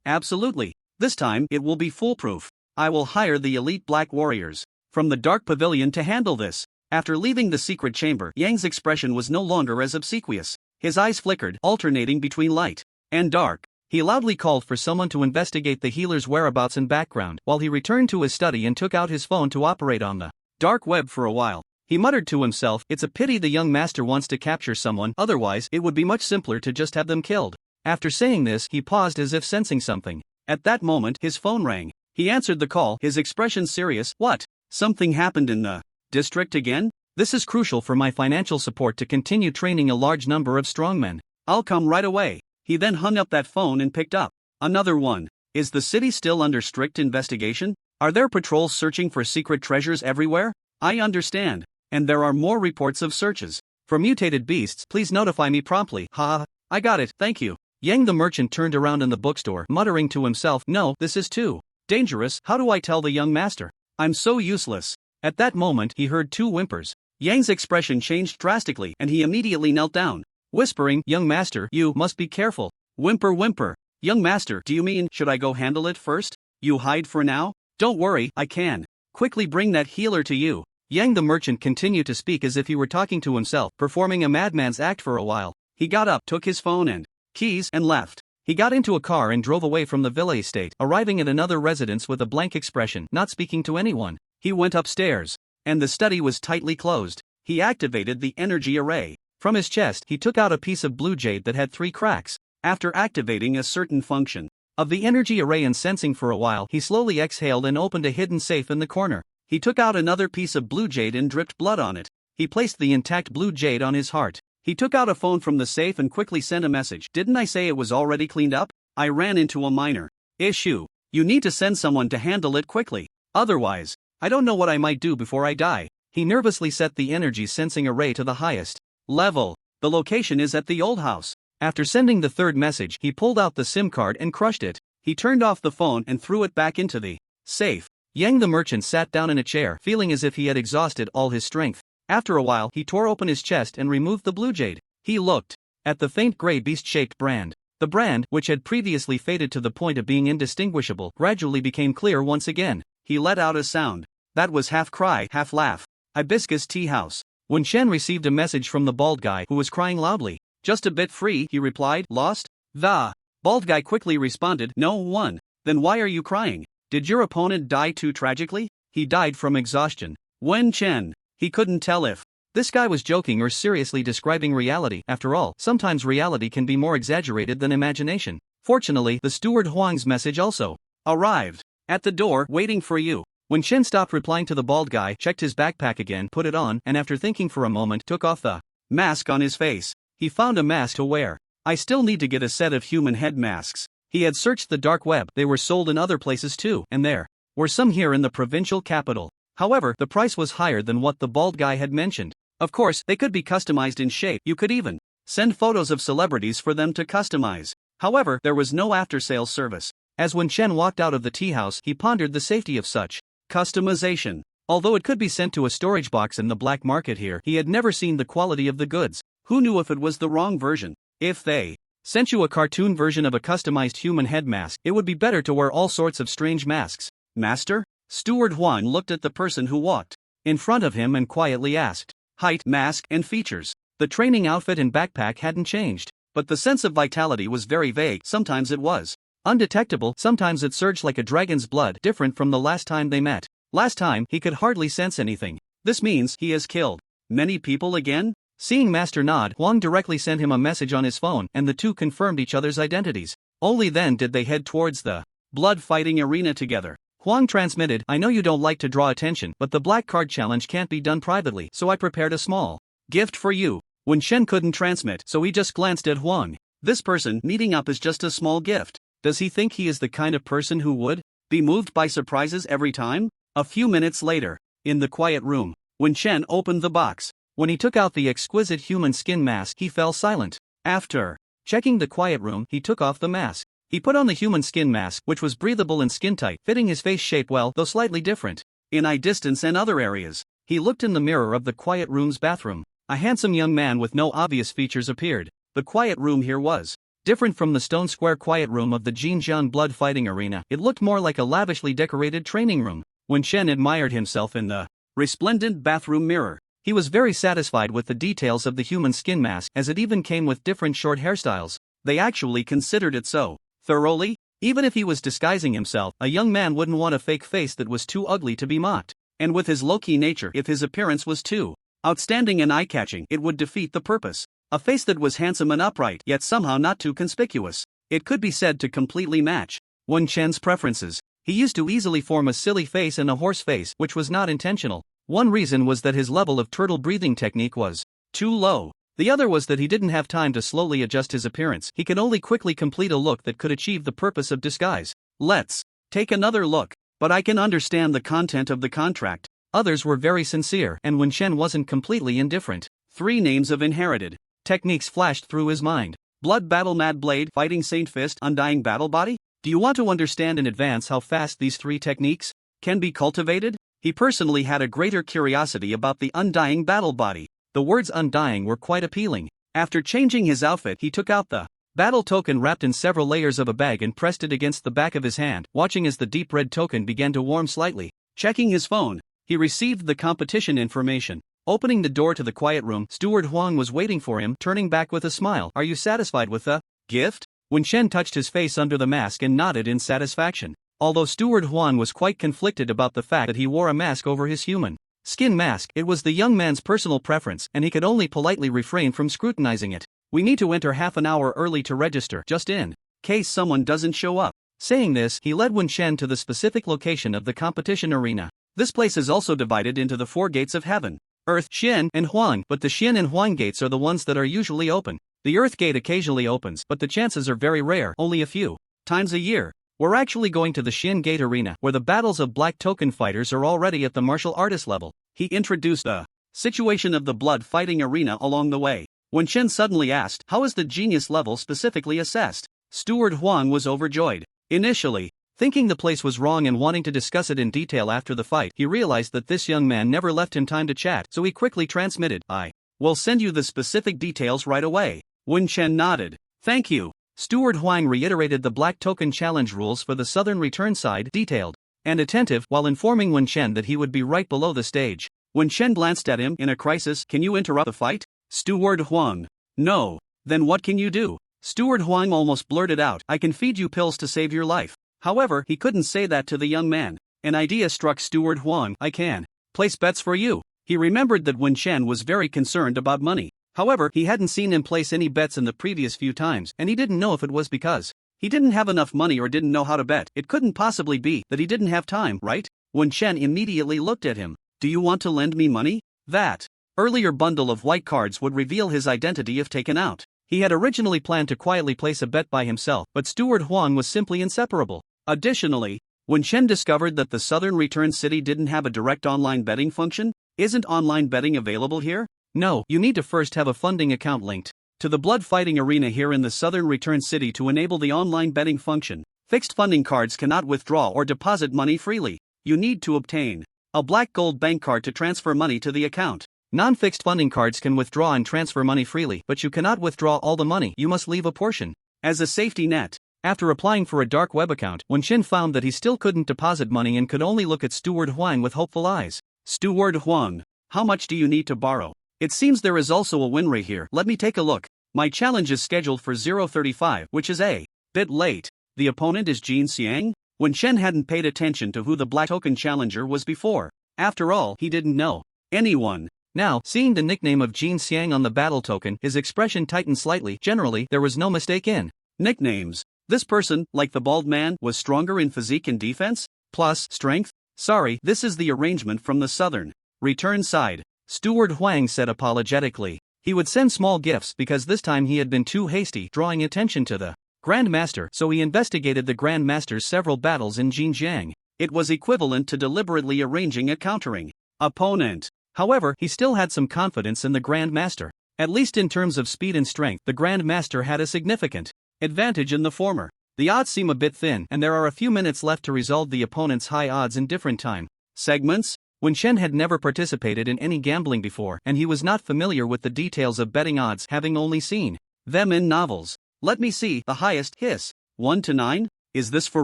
absolutely. This time, it will be foolproof. I will hire the elite black warriors from the dark pavilion to handle this. After leaving the secret chamber, Yang's expression was no longer as obsequious. His eyes flickered, alternating between light and dark. He loudly called for someone to investigate the healer's whereabouts and background, while he returned to his study and took out his phone to operate on the dark web for a while. He muttered to himself, "It's a pity the young master wants to capture someone, otherwise it would be much simpler to just have them killed." After saying this, he paused as if sensing something. At that moment, his phone rang. He answered the call, his expression serious. "What? Something happened in the district again? This is crucial for my financial support to continue training a large number of strongmen. I'll come right away." He then hung up that phone and picked up another one. "Is the city still under strict investigation? Are there patrols searching for secret treasures everywhere? I understand. And there are more reports of searches for mutated beasts. Please notify me promptly." "Ha, I got it, thank you." Yang the merchant turned around in the bookstore, muttering to himself, "No, this is too dangerous. How do I tell the young master? I'm so useless." At that moment, he heard two whimpers. Yang's expression changed drastically, and he immediately knelt down, whispering, "Young master, you must be careful." Whimper, whimper. "Young master, do you mean, should I go handle it first? You hide for now? Don't worry, I can quickly bring that healer to you." Yang the merchant continued to speak as if he were talking to himself, performing a madman's act for a while. He got up, took his phone and keys, and left. He got into a car and drove away from the villa estate, arriving at another residence with a blank expression, not speaking to anyone. He went upstairs, and the study was tightly closed. He activated the energy array. From his chest, he took out a piece of blue jade that had 3 cracks. After activating a certain function of the energy array and sensing for a while, he slowly exhaled and opened a hidden safe in the corner. He took out another piece of blue jade and dripped blood on it. He placed the intact blue jade on his heart. He took out a phone from the safe and quickly sent a message. "Didn't I say it was already cleaned up? I ran into a minor issue. You need to send someone to handle it quickly. Otherwise, I don't know what I might do before I die." He nervously set the energy sensing array to the highest level. The location is at the old house. After sending the third message, he pulled out the SIM card and crushed it. He turned off the phone and threw it back into the safe. Yang the merchant sat down in a chair, feeling as if he had exhausted all his strength. After a while, he tore open his chest and removed the blue jade. He looked at the faint gray beast-shaped brand. The brand, which had previously faded to the point of being indistinguishable, gradually became clear once again. He let out a sound that was half cry, half laugh. "Hibiscus tea house." When Shen received a message from the bald guy, who was crying loudly. "Just a bit free," he replied. "Lost?" The bald guy quickly responded, "No one." "Then why are you crying? Did your opponent die too tragically?" "He died from exhaustion." Wen Chen. He couldn't tell if this guy was joking or seriously describing reality. After all, sometimes reality can be more exaggerated than imagination. Fortunately, the steward Huang's message also arrived at the door, waiting for you. When Chen stopped replying to the bald guy, checked his backpack again, put it on, and after thinking for a moment, took off the mask on his face. He found a mask to wear. "I still need to get a set of human head masks." He had searched the dark web. They were sold in other places too, and there were some here in the provincial capital. However, the price was higher than what the bald guy had mentioned. Of course, they could be customized in shape. You could even send photos of celebrities for them to customize. However, there was no after-sales service. As when Chen walked out of the tea house, he pondered the safety of such customization. Although it could be sent to a storage box in the black market here, he had never seen the quality of the goods. Who knew if it was the wrong version? If they sent you a cartoon version of a customized human head mask, it would be better to wear all sorts of strange masks. "Master?" Steward Huang looked at the person who walked in front of him and quietly asked. Height, mask, and features. The training outfit and backpack hadn't changed, but the sense of vitality was very vague. Sometimes it was undetectable, sometimes it surged like a dragon's blood, different from the last time they met. Last time, he could hardly sense anything. This means he has killed many people again? Seeing Master nod, Huang directly sent him a message on his phone, and the two confirmed each other's identities. Only then did they head towards the blood-fighting arena together. Huang transmitted, "I know you don't like to draw attention, but the black card challenge can't be done privately, so I prepared a small gift for you." When Shen couldn't transmit, so he just glanced at Huang. This person meeting up is just a small gift. Does he think he is the kind of person who would be moved by surprises every time? A few minutes later, in the quiet room, when Shen opened the box, when he took out the exquisite human skin mask, he fell silent. After checking the quiet room, he took off the mask. He put on the human skin mask, which was breathable and skin-tight, fitting his face shape well, though slightly different in eye distance and other areas. He looked in the mirror of the quiet room's bathroom. A handsome young man with no obvious features appeared. The quiet room here was different from the stone square quiet room of the Jinjian blood fighting arena. It looked more like a lavishly decorated training room. When Shen admired himself in the resplendent bathroom mirror, He was very satisfied with the details of the human skin mask, as it even came with different short hairstyles. They actually considered it so thoroughly. Even if he was disguising himself, a young man wouldn't want a fake face that was too ugly to be mocked. And with his low-key nature, if his appearance was too outstanding and eye-catching, it would defeat the purpose. A face that was handsome and upright, yet somehow not too conspicuous. It could be said to completely match Wen Chen's preferences. He used to easily form a silly face and a horse face, which was not intentional. One reason was that his level of turtle breathing technique was too low. The other was that he didn't have time to slowly adjust his appearance. He could only quickly complete a look that could achieve the purpose of disguise. Let's take another look. But I can understand the content of the contract. Others were very sincere, and Wen Chen wasn't completely indifferent. 3 names of inherited techniques flashed through his mind. Blood Battle Mad Blade, Fighting Saint Fist, Undying Battle Body? Do you want to understand in advance how fast these 3 techniques can be cultivated? He personally had a greater curiosity about the Undying Battle Body. The words undying were quite appealing. After changing his outfit, he took out the battle token wrapped in several layers of a bag and pressed it against the back of his hand, watching as the deep red token began to warm slightly. Checking his phone, he received the competition information. Opening the door to the quiet room, Steward Huang was waiting for him, turning back with a smile. Are you satisfied with the gift? Wen Chen touched his face under the mask and nodded in satisfaction. Although Steward Huang was quite conflicted about the fact that he wore a mask over his human skin mask, it was the young man's personal preference, and he could only politely refrain from scrutinizing it. We need to enter half an hour early to register, just in case someone doesn't show up. Saying this, he led Wen Chen to the specific location of the competition arena. This place is also divided into the 4 gates of heaven: Earth, Xin, and Huang, but the Xin and Huang gates are the ones that are usually open. The Earth gate occasionally opens, but the chances are very rare, only a few times a year. We're actually going to the Xin Gate Arena, where the battles of black token fighters are already at the martial artist level. He introduced the situation of the blood fighting arena along the way. Wen Chen suddenly asked, how is the genius level specifically assessed? Steward Huang was overjoyed. Initially, thinking the place was wrong and wanting to discuss it in detail after the fight, he realized that this young man never left him time to chat, so he quickly transmitted, I will send you the specific details right away. Wen Chen nodded. Thank you. Steward Huang reiterated the black token challenge rules for the southern return side, detailed and attentive, while informing Wen Chen that he would be right below the stage. Wen Chen glanced at him in a crisis. Can you interrupt the fight? Steward Huang. No. Then what can you do? Steward Huang almost blurted out, I can feed you pills to save your life. However, he couldn't say that to the young man. An idea struck Steward Huang. I can place bets for you. He remembered that Wen Chen was very concerned about money. However, he hadn't seen him place any bets in the previous few times, and he didn't know if it was because he didn't have enough money or didn't know how to bet. It couldn't possibly be that he didn't have time, right? Wen Chen immediately looked at him. Do you want to lend me money? That earlier bundle of white cards would reveal his identity if taken out. He had originally planned to quietly place a bet by himself, but Steward Huang was simply inseparable. Additionally, Wen Chen discovered that the Southern Return City didn't have a direct online betting function. Isn't online betting available here? No, you need to first have a funding account linked to the blood fighting arena here in the Southern Return City to enable the online betting function. Fixed funding cards cannot withdraw or deposit money freely. You need to obtain a black gold bank card to transfer money to the account. Non-fixed funding cards can withdraw and transfer money freely, but you cannot withdraw all the money. You must leave a portion as a safety net. After applying for a dark web account, Wen Chen found that he still couldn't deposit money and could only look at Steward Huang with hopeful eyes. Steward Huang, how much do you need to borrow? It seems there is also a win rate here. Let me take a look. My challenge is scheduled for 0:35, which is a bit late. The opponent is Jin Xiang? Wen Chen hadn't paid attention to who the black token challenger was before. After all, he didn't know anyone. Now, seeing the nickname of Jin Xiang on the battle token, his expression tightened slightly. Generally, there was no mistake in nicknames. This person, like the bald man, was stronger in physique and defense? Plus, strength? Sorry, this is the arrangement from the southern return side. Steward Huang said apologetically. He would send small gifts because this time he had been too hasty, drawing attention to the Grand Master, so he investigated the Grand Master's several battles in Xinjiang. It was equivalent to deliberately arranging a countering opponent. However, he still had some confidence in the Grand Master. At least in terms of speed and strength, the Grand Master had a significant advantage in the former. The odds seem a bit thin, and there are a few minutes left to resolve the opponent's high odds in different time segments. Wen Chen had never participated in any gambling before, and he was not familiar with the details of betting odds, having only seen them in novels. Let me see, the highest, hiss, 1 to 9? Is this for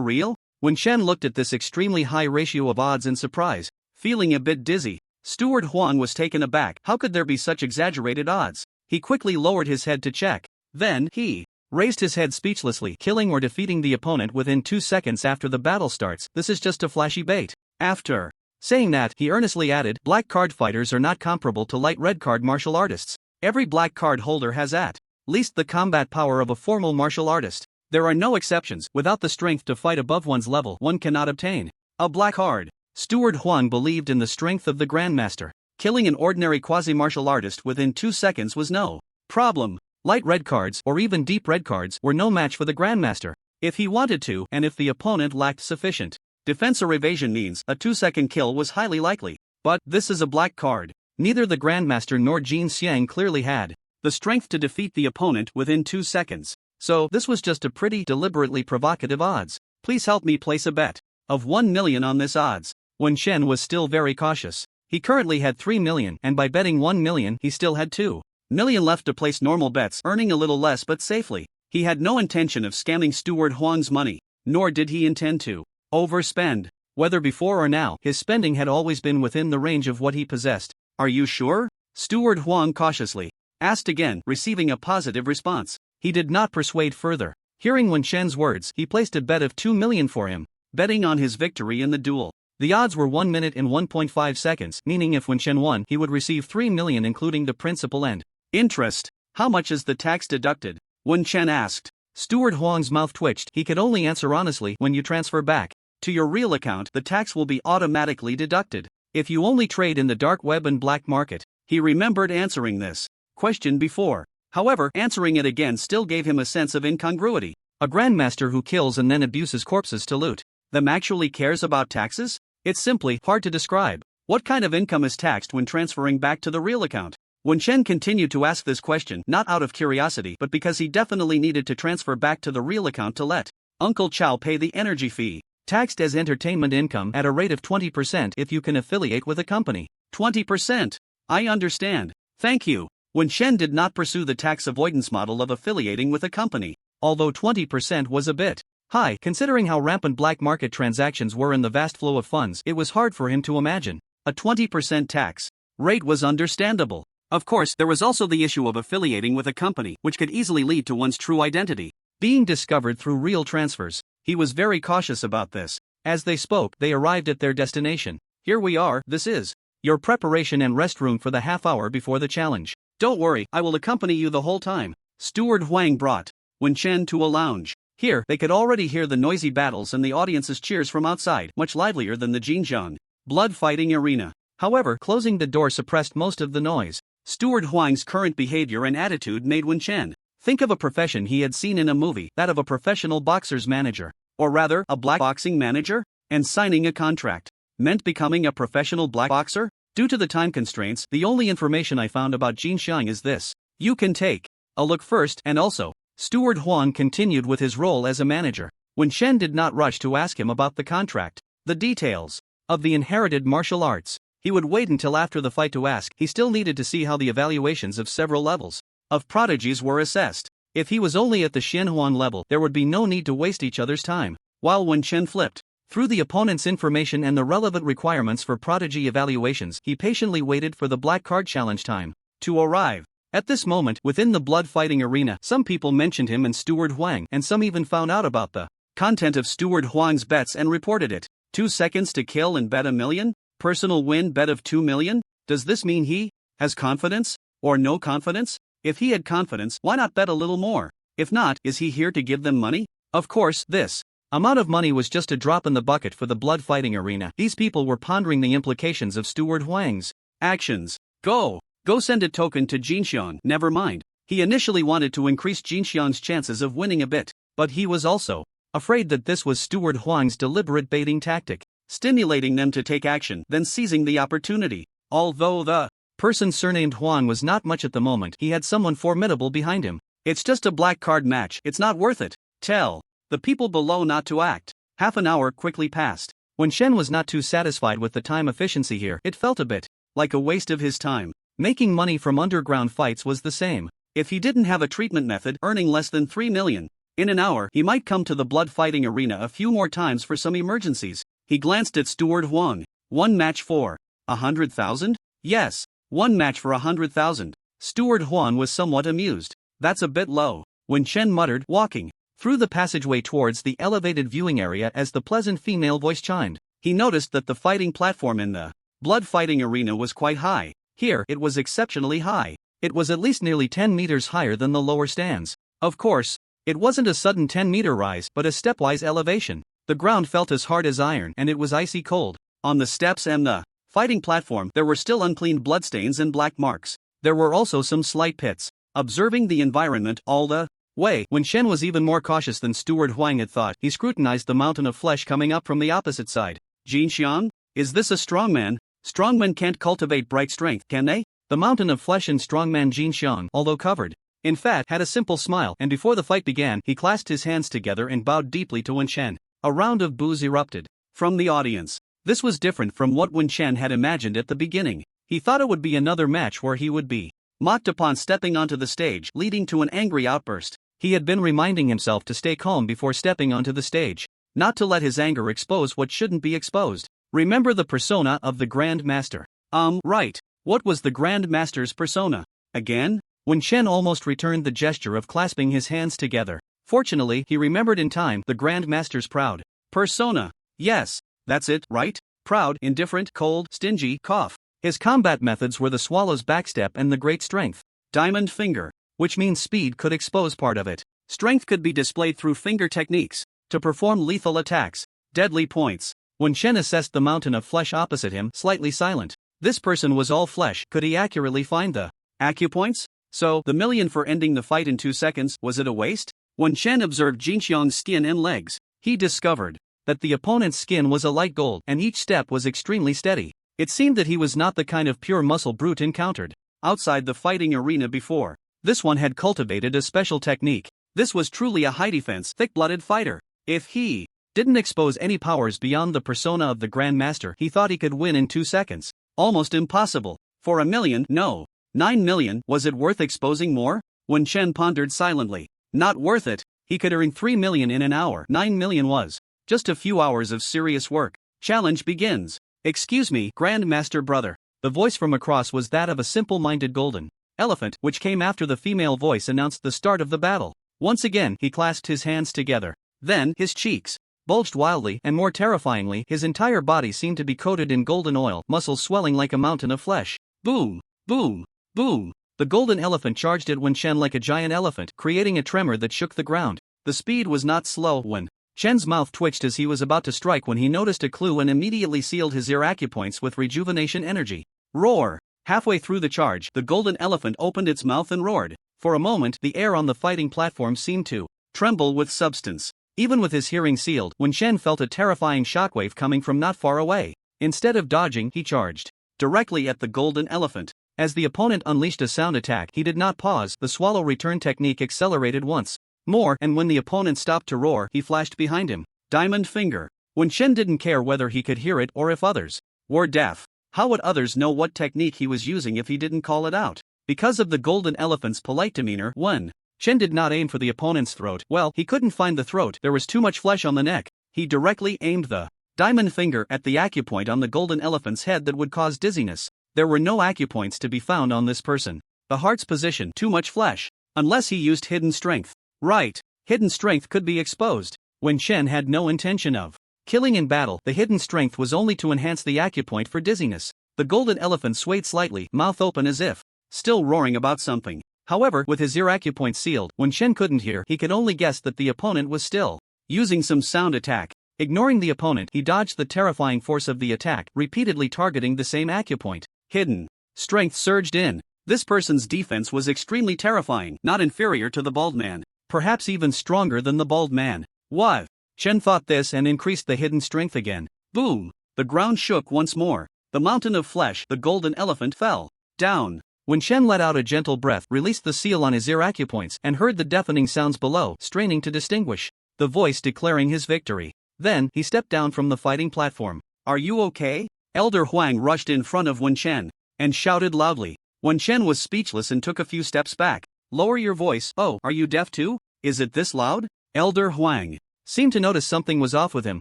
real? Wen Chen looked at this extremely high ratio of odds in surprise, feeling a bit dizzy. Steward Huang was taken aback. How could there be such exaggerated odds? He quickly lowered his head to check. Then, he raised his head speechlessly, killing or defeating the opponent within 2 seconds after the battle starts. This is just a flashy bait. After saying that, he earnestly added, black card fighters are not comparable to light red card martial artists. Every black card holder has at least the combat power of a formal martial artist. There are no exceptions. Without the strength to fight above one's level, one cannot obtain a black card. Steward Huang believed in the strength of the Grandmaster. Killing an ordinary quasi-martial artist within 2 seconds was no problem. Light red cards, or even deep red cards, were no match for the Grandmaster. If he wanted to, and if the opponent lacked sufficient defense or evasion means, a 2-second kill was highly likely. But, this is a black card. Neither the Grandmaster nor Jin Xiang clearly had the strength to defeat the opponent within 2 seconds. So, this was just a pretty deliberately provocative odds. Please help me place a bet of 1 million on this odds. Wen Shen was still very cautious. He currently had 3 million, and by betting 1 million, he still had 2 million left to place normal bets, earning a little less but safely. He had no intention of scamming Steward Huang's money, nor did he intend to overspend. Whether before or now, his spending had always been within the range of what he possessed. Are you sure? Steward Huang cautiously asked again, receiving a positive response. He did not persuade further. Hearing Wen Shen's words, he placed a bet of 2 million for him, betting on his victory in the duel. The odds were 1 minute and 1.5 seconds, meaning if Wen Shen won, he would receive 3 million including the principal and interest. How much is the tax deducted? Wen Shen asked. Steward Huang's mouth twitched. He could only answer honestly, when you transfer back to your real account, the tax will be automatically deducted. If you only trade in the dark web and black market. He remembered answering this question before. However, answering it again still gave him a sense of incongruity. A Grandmaster who kills and then abuses corpses to loot them actually cares about taxes? It's simply hard to describe. What kind of income is taxed when transferring back to the real account? Wen Shen continued to ask this question, not out of curiosity but because he definitely needed to transfer back to the real account to let Uncle Chow pay the energy fee. Taxed as entertainment income at a rate of 20% if you can affiliate with a company. 20%? I understand. Thank you. Wen Shen did not pursue the tax avoidance model of affiliating with a company, although 20% was a bit high. Considering how rampant black market transactions were and the vast flow of funds, it was hard for him to imagine a 20% tax rate was understandable. Of course, there was also the issue of affiliating with a company, which could easily lead to one's true identity being discovered through real transfers. He was very cautious about this. As they spoke, they arrived at their destination. Here we are, this is your preparation and rest room for the half hour before the challenge. Don't worry, I will accompany you the whole time. Steward Huang brought Wen Shen to a lounge. Here, they could already hear the noisy battles and the audience's cheers from outside, much livelier than the Jinjiang blood fighting arena. However, closing the door suppressed most of the noise. Steward Huang's current behavior and attitude made Wen Shen think of a profession he had seen in a movie, that of a professional boxer's manager. Or rather, a black boxing manager? And signing a contract meant becoming a professional black boxer? Due to the time constraints, the only information I found about Jin Xiang is this. You can take a look first, and also, Steward Huang continued with his role as a manager. Wen Shen did not rush to ask him about the contract, the details of the inherited martial arts. He would wait until after the fight to ask. He still needed to see how the evaluations of several levels of prodigies were assessed. If he was only at the Xianhuan level, there would be no need to waste each other's time. While Wen Shen flipped through the opponent's information and the relevant requirements for prodigy evaluations, he patiently waited for the black card challenge time to arrive. At this moment, within the blood fighting arena, some people mentioned him and Steward Huang, and some even found out about the content of Steward Huang's bets and reported it. 2 seconds to kill and bet 1 million? Personal win bet of 2 million? Does this mean he has confidence? Or no confidence? If he had confidence, why not bet a little more? If not, is he here to give them money? Of course, this amount of money was just a drop in the bucket for the blood fighting arena. These people were pondering the implications of Steward Huang's actions. Go send a token to Jinxiang. Never mind. He initially wanted to increase Jinxiang's chances of winning a bit, but he was also afraid that this was Steward Huang's deliberate baiting tactic, stimulating them to take action, then seizing the opportunity. Although the person surnamed Huang was not much at the moment, he had someone formidable behind him. It's just a black card match, it's not worth it. Tell the people below not to act. Half an hour quickly passed. Wen Shen was not too satisfied with the time efficiency here. It felt a bit like a waste of his time. Making money from underground fights was the same. If he didn't have a treatment method, earning less than 3 million in an hour, he might come to the blood fighting arena a few more times for some emergencies. He glanced at Steward Huang. 1 match 4 100,000? Yes. One match for 100,000. Steward Huan was somewhat amused. That's a bit low. Wen Chen muttered, walking through the passageway towards the elevated viewing area as the pleasant female voice chimed. He noticed that the fighting platform in the blood fighting arena was quite high. Here, it was exceptionally high. It was at least nearly 10 meters higher than the lower stands. Of course, it wasn't a sudden 10-meter rise but a stepwise elevation. The ground felt as hard as iron and it was icy cold. On the steps and the fighting platform there were still unclean bloodstains and black marks. There were also some slight pits. Observing the environment all the way, Wen Chen was even more cautious than Steward Huang had thought. He scrutinized the mountain of flesh coming up from the opposite side. Jinxiang? Is this a strongman? Strongmen can't cultivate bright strength, can they? The mountain of flesh and strongman Jinxiang, although covered in fat, had a simple smile, and before the fight began, he clasped his hands together and bowed deeply to Wen Chen. A round of boos erupted from the audience. This was different from what Wen Chen had imagined at the beginning. He thought it would be another match where he would be mocked upon stepping onto the stage, leading to an angry outburst. He had been reminding himself to stay calm before stepping onto the stage, not to let his anger expose what shouldn't be exposed. Remember the persona of the Grand Master. Right. What was the Grand Master's persona? Again? Wen Chen almost returned the gesture of clasping his hands together. Fortunately, he remembered in time the Grand Master's proud persona. Yes, that's it, right? Proud, indifferent, cold, stingy, cough. His combat methods were the swallow's backstep and the great strength. Diamond finger, which means speed could expose part of it. Strength could be displayed through finger techniques to perform lethal attacks. Deadly points. Wen Chen assessed the mountain of flesh opposite him, slightly silent. This person was all flesh. Could he accurately find the acupoints? So, the million for ending the fight in 2 seconds, was it a waste? Wen Chen observed Jinxiang's skin and legs. He discovered that the opponent's skin was a light gold and each step was extremely steady. It seemed that he was not the kind of pure muscle brute encountered outside the fighting arena before. This one had cultivated a special technique. This was truly a high-defense, thick-blooded fighter. If he didn't expose any powers beyond the persona of the Grand Master, he thought he could win in 2 seconds. Almost impossible. For 1 million, no. 9 million, was it worth exposing more? Wen Chen pondered silently. Not worth it. He could earn 3 million in an hour. 9 million was just a few hours of serious work. Challenge begins. Excuse me, Grand Master brother. The voice from across was that of a simple-minded golden elephant, which came after the female voice announced the start of the battle. Once again, he clasped his hands together. Then, his cheeks bulged wildly, and more terrifyingly, his entire body seemed to be coated in golden oil, muscles swelling like a mountain of flesh. Boom! Boom! Boom! The golden elephant charged at Wen Chen like a giant elephant, creating a tremor that shook the ground. The speed was not slow. Wen Chen's mouth twitched as he was about to strike when he noticed a clue and immediately sealed his ear acupoints with rejuvenation energy. Roar! Halfway through the charge, the golden elephant opened its mouth and roared. For a moment, the air on the fighting platform seemed to tremble with substance. Even with his hearing sealed, Wen Chen felt a terrifying shockwave coming from not far away. Instead of dodging, he charged directly at the golden elephant. As the opponent unleashed a sound attack, he did not pause. The swallow return technique accelerated once more, and when the opponent stopped to roar, he flashed behind him. Diamond finger. Wen Chen didn't care whether he could hear it or if others were deaf. How would others know what technique he was using if he didn't call it out? Because of the golden elephant's polite demeanor, Wen Chen did not aim for the opponent's throat. Well, he couldn't find the throat, there was too much flesh on the neck. He directly aimed the diamond finger at the acupoint on the golden elephant's head that would cause dizziness. There were no acupoints to be found on this person. The heart's position, too much flesh. Unless he used hidden strength. Right, hidden strength could be exposed. Wen Chen had no intention of killing in battle. The hidden strength was only to enhance the acupoint for dizziness. The golden elephant swayed slightly, mouth open as if still roaring about something. However, with his ear acupoint sealed, Wen Chen couldn't hear. He could only guess that the opponent was still using some sound attack. Ignoring the opponent, he dodged the terrifying force of the attack, repeatedly targeting the same acupoint. Hidden strength surged in. This person's defense was extremely terrifying, not inferior to the bald man. Perhaps even stronger than the bald man. What? Chen thought this and increased the hidden strength again. Boom! The ground shook once more. The mountain of flesh, the golden elephant, fell down. When Chen let out a gentle breath, released the seal on his ear acupoints, and heard the deafening sounds below, straining to distinguish the voice declaring his victory. Then, he stepped down from the fighting platform. Are you okay? Elder Huang rushed in front of Wen Chen and shouted loudly. Wen Chen was speechless and took a few steps back. Lower your voice. Oh, are you deaf too? Is it this loud? Elder Huang seemed to notice something was off with him,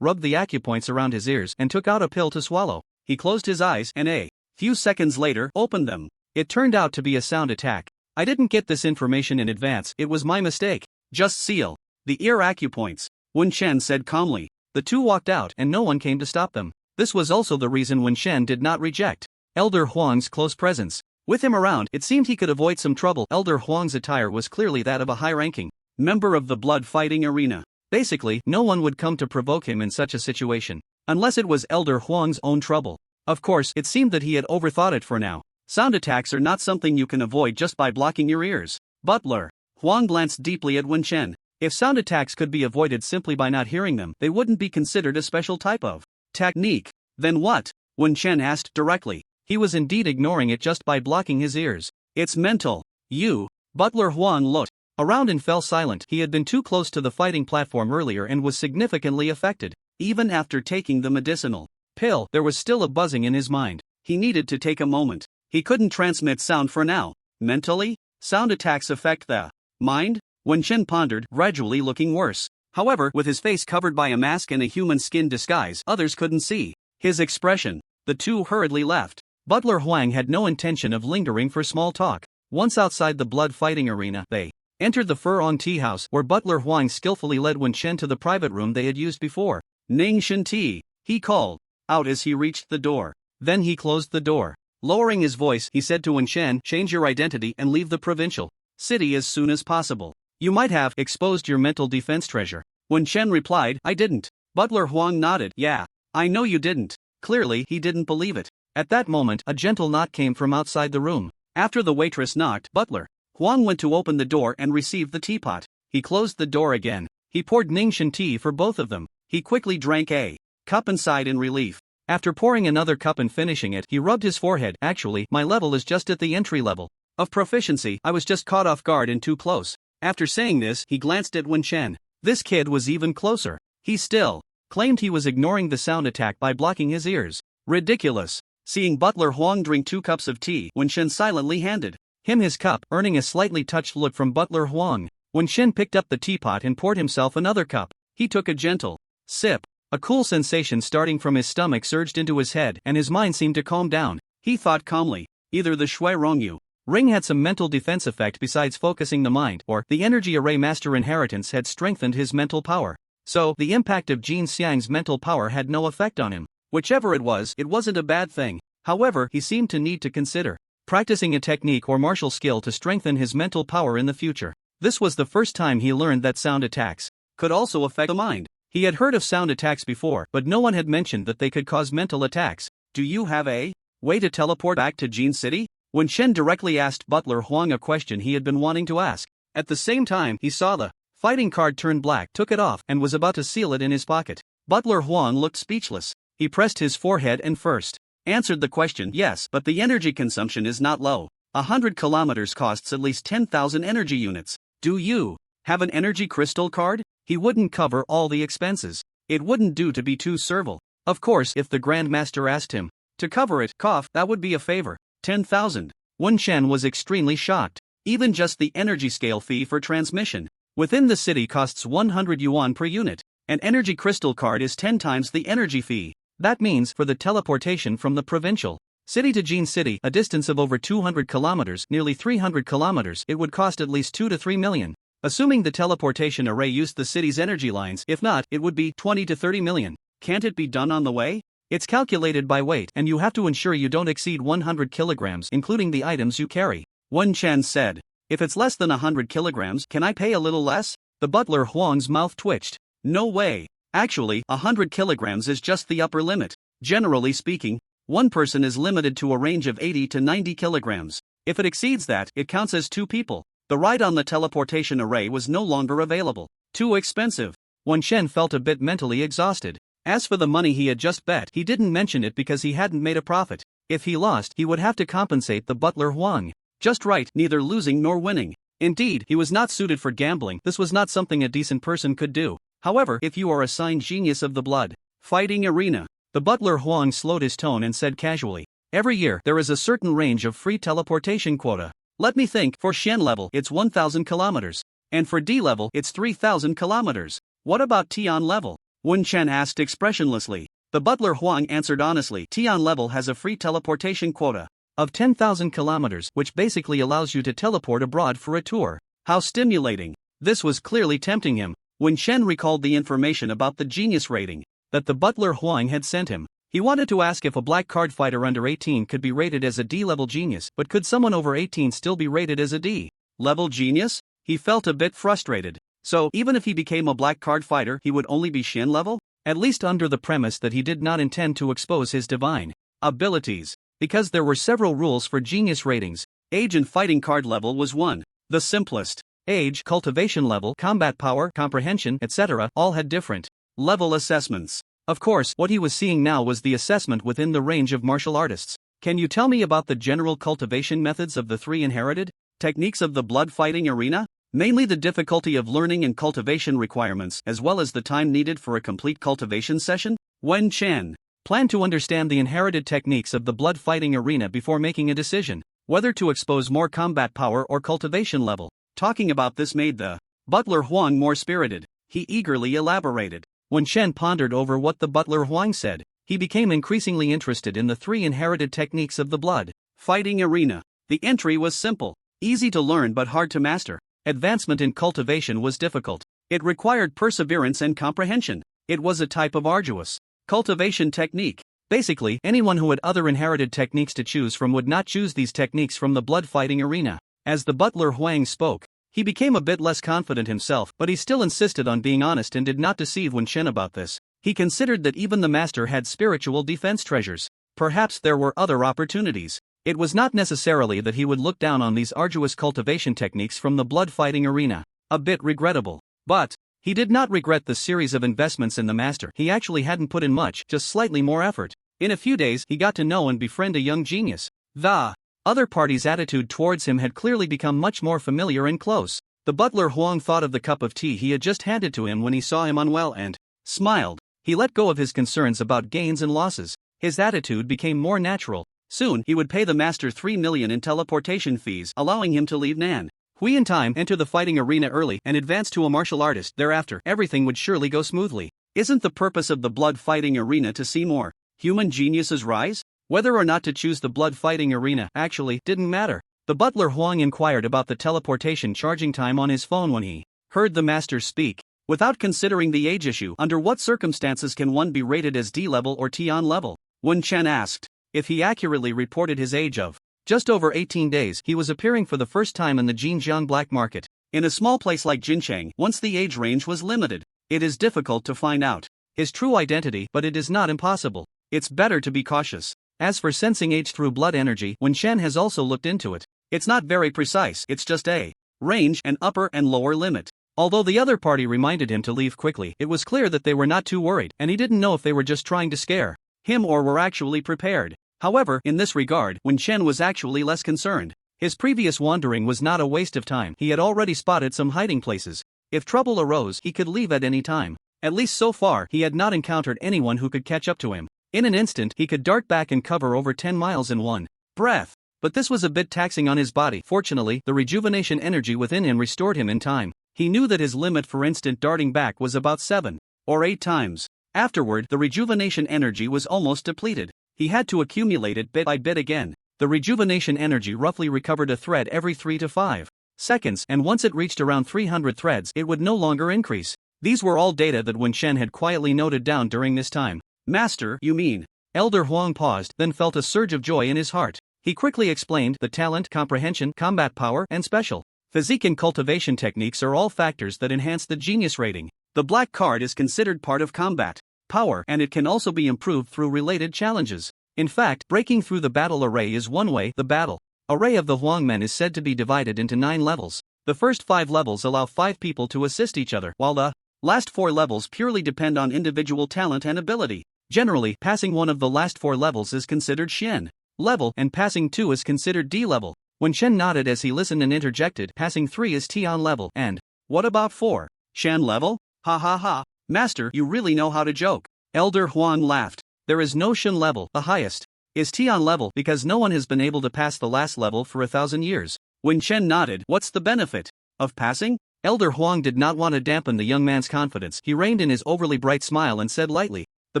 rubbed the acupoints around his ears, and took out a pill to swallow. He closed his eyes, and a Few seconds later, opened them. It turned out to be a sound attack. I didn't get this information in advance, it was my mistake. Just seal the ear acupoints, Wen Shen said calmly. The two walked out and no one came to stop them. This was also the reason Wen Shen did not reject Elder Huang's close presence. With him around, it seemed he could avoid some trouble. Elder Huang's attire was clearly that of a high-ranking member of the blood fighting arena. Basically, no one would come to provoke him in such a situation, unless it was Elder Huang's own trouble. Of course, it seemed that he had overthought it for now. Sound attacks are not something you can avoid just by blocking your ears. Butler. Huang glanced deeply at Wen Shen. If sound attacks could be avoided simply by not hearing them, they wouldn't be considered a special type of technique. Then what? Wen Shen asked directly. He was indeed ignoring it just by blocking his ears. It's mental. You. Butler Huang looked around and fell silent. He had been too close to the fighting platform earlier and was significantly affected. Even after taking the medicinal pill, there was still a buzzing in his mind. He needed to take a moment. He couldn't transmit sound for now. Mentally? Sound attacks affect the mind? Wen Shen pondered, gradually looking worse. However, with his face covered by a mask and a human skin disguise, others couldn't see his expression. The two hurriedly left. Butler Huang had no intention of lingering for small talk. Once outside the blood fighting arena, they entered the Furong tea house, where Butler Huang skillfully led Wen Shen to the private room they had used before. Ning Shen Ti, he called out as he reached the door. Then he closed the door. Lowering his voice, he said to Wen Shen, change your identity and leave the provincial city as soon as possible. You might have exposed your mental defense treasure. Wen Shen replied, I didn't. Butler Huang nodded, yeah, I know you didn't. Clearly, he didn't believe it. At that moment, a gentle knock came from outside the room. After the waitress knocked, Butler Huang went to open the door and received the teapot. He closed the door again. He poured Ningxin tea for both of them. He quickly drank a cup and sighed in relief. After pouring another cup and finishing it, he rubbed his forehead. Actually, my level is just at the entry level of proficiency. I was just caught off guard and too close. After saying this, he glanced at Wen Shen. This kid was even closer. He still claimed he was ignoring the sound attack by blocking his ears. Ridiculous. Seeing Butler Huang drink 2 cups of tea, Wen Shen silently handed him his cup, earning a slightly touched look from Butler Huang. Wen Shen picked up the teapot and poured himself another cup. He took a gentle sip. A cool sensation starting from his stomach surged into his head, and his mind seemed to calm down. He thought calmly. Either the Shui Rongyu ring had some mental defense effect besides focusing the mind, or the energy array master inheritance had strengthened his mental power. So, the impact of Jin Xiang's mental power had no effect on him. Whichever it wasn't a bad thing. However, he seemed to need to consider practicing a technique or martial skill to strengthen his mental power in the future. This was the first time he learned that sound attacks could also affect the mind. He had heard of sound attacks before, but no one had mentioned that they could cause mental attacks. Do you have a way to teleport back to Jin City? Wen Shen directly asked Butler Huang a question he had been wanting to ask. At the same time, he saw the fighting card turn black, took it off, and was about to seal it in his pocket. Butler Huang looked speechless. He pressed his forehead and first answered the question, yes, but the energy consumption is not low. 100 kilometers costs at least 10,000 energy units. Do you have an energy crystal card? He wouldn't cover all the expenses. It wouldn't do to be too servile. Of course, if the Grand Master asked him to cover it, that would be a favor. 10,000. Wen Shen was extremely shocked. Even just the energy scale fee for transmission within the city costs 100 yuan per unit. An energy crystal card is 10 times the energy fee. That means, for the teleportation from the provincial city to Jin City, a distance of over 200 kilometers, nearly 300 kilometers, it would cost at least 2 to 3 million. Assuming the teleportation array used the city's energy lines, if not, it would be 20 to 30 million. Can't it be done on the way? It's calculated by weight, and you have to ensure you don't exceed 100 kilograms, including the items you carry. Wen Chen said. If it's less than 100 kilograms, can I pay a little less? The butler Huang's mouth twitched. No way. Actually, 100 kilograms is just the upper limit. Generally speaking, one person is limited to a range of 80 to 90 kilograms. If it exceeds that, it counts as 2 people. The ride on the teleportation array was no longer available. Too expensive. Wen Shen felt a bit mentally exhausted. As for the money he had just bet, he didn't mention it because he hadn't made a profit. If he lost, he would have to compensate the butler Huang. Just right, neither losing nor winning. Indeed, he was not suited for gambling. This was not something a decent person could do. However, if you are assigned genius of the blood fighting arena, the butler Huang slowed his tone and said casually, every year there is a certain range of free teleportation quota. Let me think, for Shen level it's 1,000 kilometers, and for D level it's 3,000 kilometers. What about Tian level? Wen Chen asked expressionlessly. The butler Huang answered honestly. Tian level has a free teleportation quota of 10,000 kilometers, which basically allows you to teleport abroad for a tour. How stimulating. This was clearly tempting him. When Shen recalled the information about the genius rating that the butler Huang had sent him, he wanted to ask if a black card fighter under 18 could be rated as a D-level genius, but could someone over 18 still be rated as a D-level genius? He felt a bit frustrated. So, even if he became a black card fighter, he would only be Shen level? At least under the premise that he did not intend to expose his divine abilities. Because there were several rules for genius ratings. Age and fighting card level was one. The simplest. Age, cultivation level, combat power, comprehension, etc. all had different level assessments. Of course, what he was seeing now was the assessment within the range of martial artists. Can you tell me about the general cultivation methods of the three inherited techniques of the blood fighting arena? Mainly the difficulty of learning and cultivation requirements, as well as the time needed for a complete cultivation session? Wen Chen planned to understand the inherited techniques of the blood fighting arena before making a decision whether to expose more combat power or cultivation level. Talking about this made the butler Huang more spirited. He eagerly elaborated. When Shen pondered over what the butler Huang said, he became increasingly interested in the three inherited techniques of the blood fighting arena. The entry was simple, easy to learn but hard to master. Advancement in cultivation was difficult. It required perseverance and comprehension. It was a type of arduous cultivation technique. Basically, anyone who had other inherited techniques to choose from would not choose these techniques from the blood fighting arena. As the butler Huang spoke, he became a bit less confident himself, but he still insisted on being honest and did not deceive Wen Chen about this. He considered that even the master had spiritual defense treasures. Perhaps there were other opportunities. It was not necessarily that he would look down on these arduous cultivation techniques from the blood fighting arena. A bit regrettable. But he did not regret the series of investments in the master. He actually hadn't put in much, just slightly more effort. In a few days, he got to know and befriend a young genius. The other party's attitude towards him had clearly become much more familiar and close. The butler Huang thought of the cup of tea he had just handed to him when he saw him unwell and smiled. He let go of his concerns about gains and losses. His attitude became more natural. Soon, he would pay the master 3 million in teleportation fees, allowing him to leave Nan Hui in time, enter the fighting arena early, and advance to a martial artist. Thereafter, everything would surely go smoothly. Isn't the purpose of the blood fighting arena to see more human geniuses rise? Whether or not to choose the blood fighting arena actually didn't matter. The butler Huang inquired about the teleportation charging time on his phone when he heard the master speak. Without considering the age issue, under what circumstances can one be rated as D-level or Tian level? Wen Chen asked. If he accurately reported his age of just over 18 days, he was appearing for the first time in the Jinjiang black market. In a small place like Jincheng, once the age range was limited, it is difficult to find out his true identity, but it is not impossible. It's better to be cautious. As for sensing age through blood energy, Wen Chen has also looked into it. It's not very precise, it's just a range, an upper and lower limit. Although the other party reminded him to leave quickly, it was clear that they were not too worried, and he didn't know if they were just trying to scare him or were actually prepared. However, in this regard, Wen Chen was actually less concerned. His previous wandering was not a waste of time. He had already spotted some hiding places. If trouble arose, he could leave at any time. At least so far, he had not encountered anyone who could catch up to him. In an instant, he could dart back and cover over 10 miles in one breath. But this was a bit taxing on his body. Fortunately, the rejuvenation energy within him restored him in time. He knew that his limit for instant darting back was about 7 or 8 times. Afterward, the rejuvenation energy was almost depleted. He had to accumulate it bit by bit again. The rejuvenation energy roughly recovered a thread every 3 to 5 seconds, and once it reached around 300 threads, it would no longer increase. These were all data that Wen Chen had quietly noted down during this time. Master, you mean? Elder Huang paused, then felt a surge of joy in his heart. He quickly explained the talent, comprehension, combat power, and special physique and cultivation techniques are all factors that enhance the genius rating. The black card is considered part of combat power, and it can also be improved through related challenges. In fact, breaking through the battle array is one way. The battle array of the Huangmen is said to be divided into 9 levels. The first 5 levels allow 5 people to assist each other, while the last 4 levels purely depend on individual talent and ability. Generally, passing one of the last 4 levels is considered Shen level, and passing 2 is considered D level. When Shen nodded as he listened and interjected, passing 3 is Tian level, and what about 4? Shen level? Ha ha ha. Master, you really know how to joke. Elder Huang laughed. There is no Shen level. The highest is Tian level because no one has been able to pass the last level for 1,000 years. When Chen nodded, what's the benefit of passing? Elder Huang did not want to dampen the young man's confidence. He reined in his overly bright smile and said lightly, The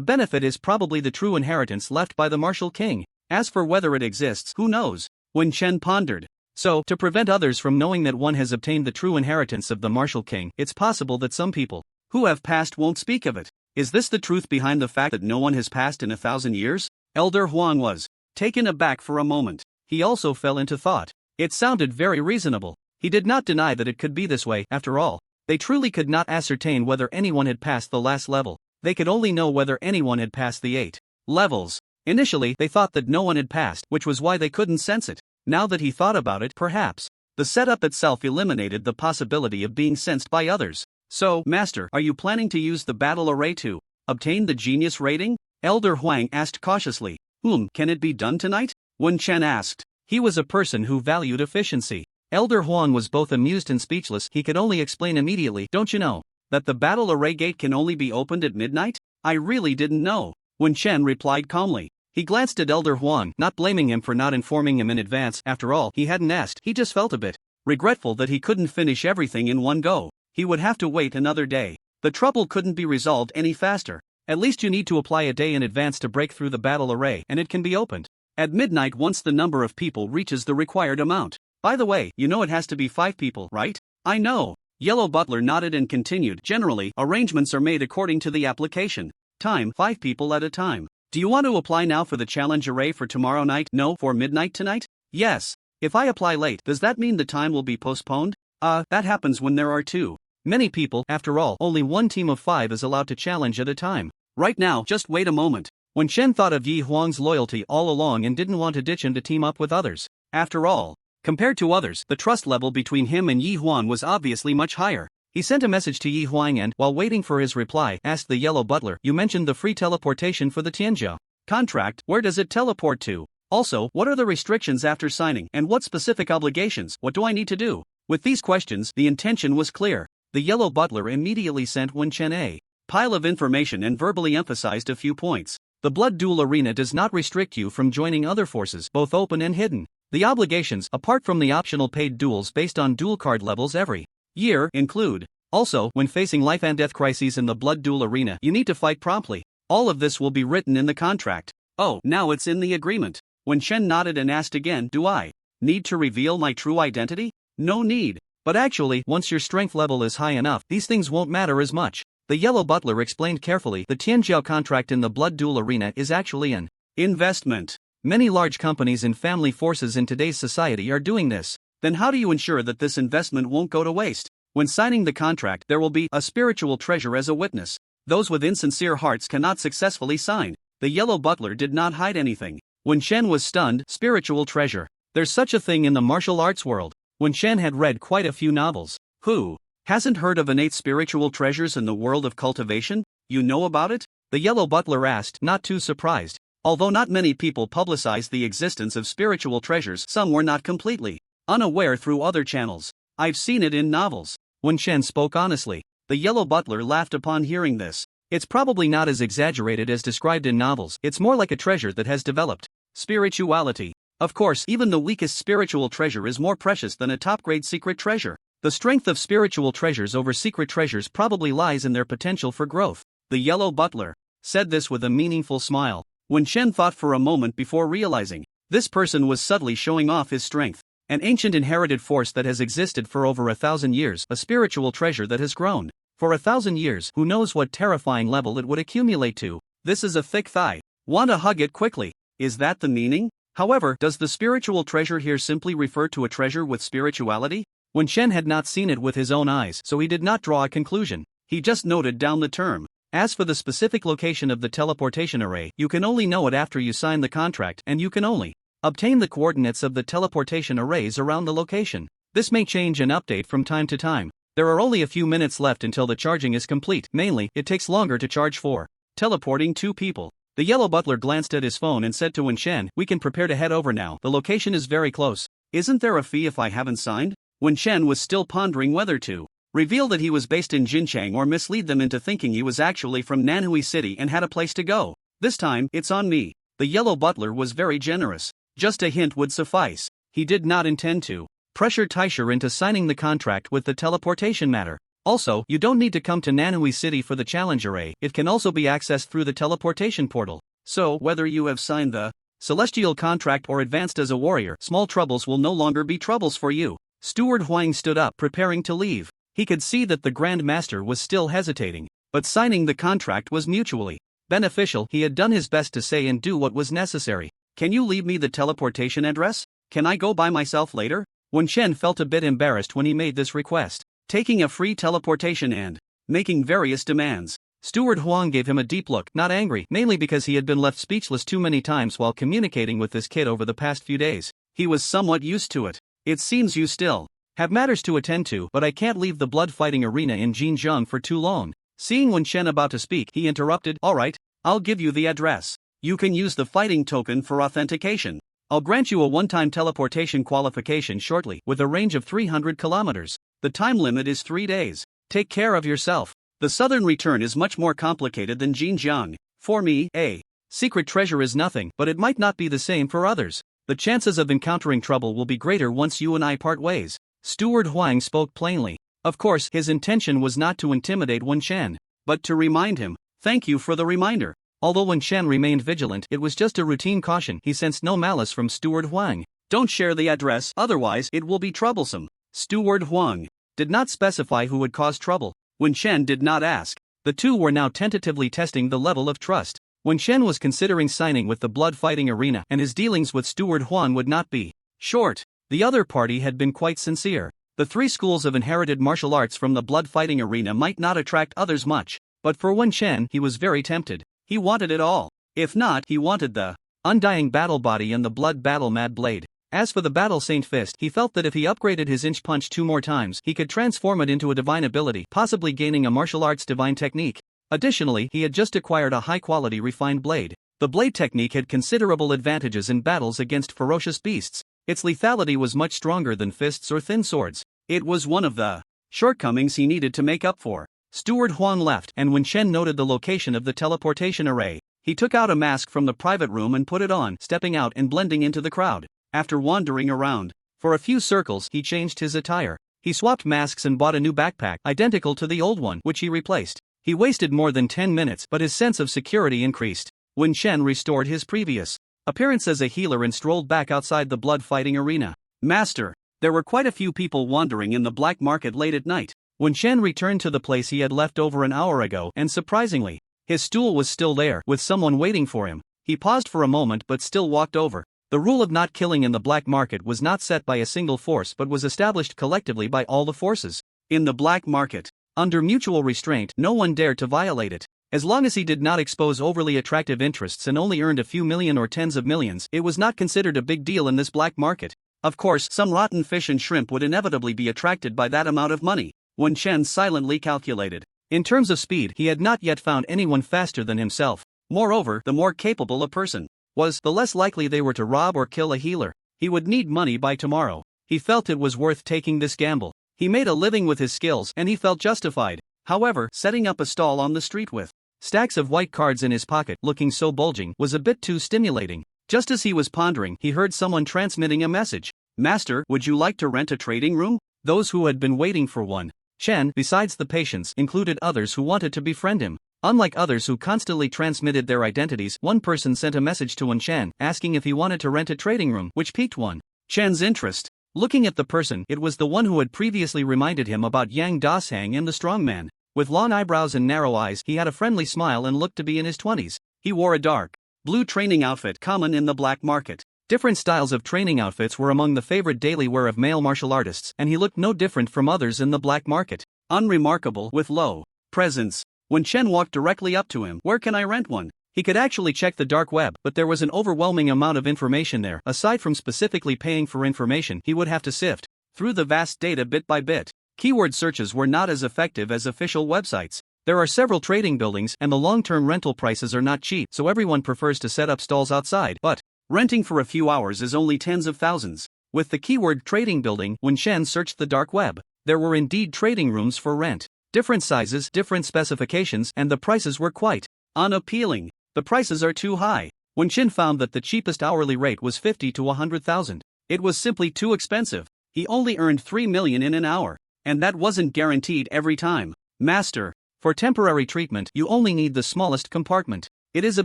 benefit is probably the true inheritance left by the martial king. As for whether it exists, who knows? Wen Chen pondered. So, to prevent others from knowing that one has obtained the true inheritance of the martial king, it's possible that some people who have passed won't speak of it. Is this the truth behind the fact that no one has passed in 1,000 years? Elder Huang was taken aback for a moment. He also fell into thought. It sounded very reasonable. He did not deny that it could be this way. After all, they truly could not ascertain whether anyone had passed the last level. They could only know whether anyone had passed the 8 levels. Initially, they thought that no one had passed, which was why they couldn't sense it. Now that he thought about it, perhaps the setup itself eliminated the possibility of being sensed by others. So, Master, are you planning to use the battle array to obtain the genius rating? Elder Huang asked cautiously. Can it be done tonight? Wen Chen asked. He was a person who valued efficiency. Elder Huang was both amused and speechless. He could only explain immediately. Don't you know that the battle array gate can only be opened at midnight? I really didn't know. Wen Chen replied calmly. He glanced at Elder Huang, not blaming him for not informing him in advance. After all, he hadn't asked. He just felt a bit regretful that he couldn't finish everything in one go. He would have to wait another day. The trouble couldn't be resolved any faster. At least you need to apply a day in advance to break through the battle array, and it can be opened at midnight once the number of people reaches the required amount. By the way, you know it has to be 5 people, right? I know. Yellow Butler nodded and continued. Generally, arrangements are made according to the application time, 5 people at a time. Do you want to apply now for the challenge array for tomorrow night? No, for midnight tonight? Yes. If I apply late, does that mean the time will be postponed? That happens when there are too many people. After all, only one team of 5 is allowed to challenge at a time. Right now, just wait a moment. Wen Chen thought of Yi Huang's loyalty all along and didn't want to ditch him to team up with others. After all, compared to others, the trust level between him and Yi Huang was obviously much higher. He sent a message to Yi Huang and, while waiting for his reply, asked the Yellow Butler, "You mentioned the free teleportation for the Tianjia contract. Where does it teleport to? Also, what are the restrictions after signing, and what specific obligations? What do I need to do?" With these questions, the intention was clear. The Yellow Butler immediately sent Wen Chen a pile of information and verbally emphasized a few points. The blood duel arena does not restrict you from joining other forces, both open and hidden. The obligations, apart from the optional paid duels based on duel card levels every year, include. Also, when facing life and death crises in the blood duel arena, you need to fight promptly. All of this will be written in the contract. Oh, now it's in the agreement. Wen Chen nodded and asked again, "Do I need to reveal my true identity?" "No need. But actually, once your strength level is high enough, these things won't matter as much." The Yellow Butler explained carefully. The Tianjiao contract in the blood duel arena is actually an investment. Many large companies and family forces in today's society are doing this. Then how do you ensure that this investment won't go to waste? When signing the contract, there will be a spiritual treasure as a witness. Those with insincere hearts cannot successfully sign. The Yellow Butler did not hide anything. Wen Chen was stunned. Spiritual treasure. There's such a thing in the martial arts world. Wen Chen had read quite a few novels. Who hasn't heard of innate spiritual treasures in the world of cultivation? You know about it? The Yellow Butler asked, not too surprised. Although not many people publicized the existence of spiritual treasures, some were not completely unaware through other channels. I've seen it in novels. Wen Chen spoke honestly. The Yellow Butler laughed upon hearing this. It's probably not as exaggerated as described in novels. It's more like a treasure that has developed spirituality. Of course, even the weakest spiritual treasure is more precious than a top-grade secret treasure. The strength of spiritual treasures over secret treasures probably lies in their potential for growth. The Yellow Butler said this with a meaningful smile. Wen Chen thought for a moment before realizing this person was subtly showing off his strength. An ancient inherited force that has existed for over 1,000 years, a spiritual treasure that has grown. For 1,000 years, who knows what terrifying level it would accumulate to. This is a thick thigh. Want to hug it quickly. Is that the meaning? However, does the spiritual treasure here simply refer to a treasure with spirituality? Wen Chen had not seen it with his own eyes, so he did not draw a conclusion. He just noted down the term. As for the specific location of the teleportation array, you can only know it after you sign the contract, and you can only obtain the coordinates of the teleportation arrays around the location. This may change and update from time to time. There are only a few minutes left until the charging is complete. Mainly, it takes longer to charge for teleporting 2 people. The Yellow Butler glanced at his phone and said to Wen Chen, "We can prepare to head over now. The location is very close. Isn't there a fee if I haven't signed?" Wen Chen was still pondering whether to reveal that he was based in Jinchang or mislead them into thinking he was actually from Nanhui City and had a place to go. "This time, it's on me." The Yellow Butler was very generous. Just a hint would suffice. He did not intend to pressure Taisher into signing the contract with the teleportation matter. Also, you don't need to come to Nanhui City for the challenge array, it can also be accessed through the teleportation portal. So, whether you have signed the celestial contract or advanced as a warrior, small troubles will no longer be troubles for you. Steward Huang stood up, preparing to leave. He could see that the Grand Master was still hesitating, but signing the contract was mutually beneficial. He had done his best to say and do what was necessary. Can you leave me the teleportation address? Can I go by myself later? Wen Chen felt a bit embarrassed when he made this request, taking a free teleportation and making various demands. Steward Huang gave him a deep look, not angry, mainly because he had been left speechless too many times while communicating with this kid over the past few days. He was somewhat used to it. It seems you still have matters to attend to, but I can't leave the blood fighting arena in Jinjiang for too long. Seeing Wen Chen about to speak, he interrupted, alright, I'll give you the address. You can use the fighting token for authentication. I'll grant you a one-time teleportation qualification shortly, with a range of 300 kilometers. The time limit is 3 days. Take care of yourself. The southern return is much more complicated than Jinjiang. For me, a secret treasure is nothing, but it might not be the same for others. The chances of encountering trouble will be greater once you and I part ways. Steward Huang spoke plainly. Of course, his intention was not to intimidate Wen Chen, but to remind him. Thank you for the reminder. Although Wen Chen remained vigilant, it was just a routine caution. He sensed no malice from Steward Huang. Don't share the address, otherwise it will be troublesome. Steward Huang did not specify who would cause trouble. Wen Chen did not ask. The two were now tentatively testing the level of trust. Wen Chen was considering signing with the blood fighting arena, and his dealings with Steward Huang would not be short. The other party had been quite sincere. The 3 schools of inherited martial arts from the blood fighting arena might not attract others much, but for Wen Chen he was very tempted. He wanted it all. If not, he wanted the undying battle body and the blood battle mad blade. As for the battle Saint Fist, he felt that if he upgraded his inch punch 2 more times, he could transform it into a divine ability, possibly gaining a martial arts divine technique. Additionally, he had just acquired a high-quality refined blade. The blade technique had considerable advantages in battles against ferocious beasts. Its lethality was much stronger than fists or thin swords. It was one of the shortcomings he needed to make up for. Steward Huang left, and when Chen noted the location of the teleportation array, he took out a mask from the private room and put it on, stepping out and blending into the crowd. After wandering around for a few circles, he changed his attire. He swapped masks and bought a new backpack, identical to the old one, which he replaced. He wasted more than 10 minutes, but his sense of security increased. Wen Chen restored his previous appearance as a healer and strolled back outside the blood fighting arena. Master, there were quite a few people wandering in the black market late at night. Wen Chen returned to the place he had left over an hour ago, and surprisingly, his stool was still there, with someone waiting for him. He paused for a moment but still walked over. The rule of not killing in the black market was not set by a single force but was established collectively by all the forces. In the black market, under mutual restraint, no one dared to violate it. As long as he did not expose overly attractive interests and only earned a few million or tens of millions, it was not considered a big deal in this black market. Of course, some rotten fish and shrimp would inevitably be attracted by that amount of money. Wen Chen silently calculated. In terms of speed, he had not yet found anyone faster than himself. Moreover, the more capable a person was, the less likely they were to rob or kill a healer. He would need money by tomorrow. He felt it was worth taking this gamble. He made a living with his skills and he felt justified. However, setting up a stall on the street with stacks of white cards in his pocket, looking so bulging, was a bit too stimulating. Just as he was pondering, he heard someone transmitting a message. Master, would you like to rent a trading room? Those who had been waiting for one, Chen, besides the patients, included others who wanted to befriend him. Unlike others who constantly transmitted their identities, one person sent a message to Wen Chen, asking if he wanted to rent a trading room, which piqued Wen Chen's interest. Looking at the person, it was the one who had previously reminded him about Yang Dashang and the strongman. With long eyebrows and narrow eyes, he had a friendly smile and looked to be in his 20s. He wore a dark blue training outfit common in the black market. Different styles of training outfits were among the favorite daily wear of male martial artists, and he looked no different from others in the black market. Unremarkable, with low presence. When Chen walked directly up to him, where can I rent one? He could actually check the dark web, but there was an overwhelming amount of information there. Aside from specifically paying for information, he would have to sift through the vast data bit by bit. Keyword searches were not as effective as official websites. There are several trading buildings, and the long-term rental prices are not cheap, so everyone prefers to set up stalls outside. But renting for a few hours is only tens of thousands. With the keyword trading building, when Chen searched the dark web, there were indeed trading rooms for rent. Different sizes, different specifications, and the prices were quite unappealing. The prices are too high. When Chen found that the cheapest hourly rate was 50 to 100,000. It was simply too expensive. He only earned 3 million in an hour. And that wasn't guaranteed every time. Master, for temporary treatment, you only need the smallest compartment. It is a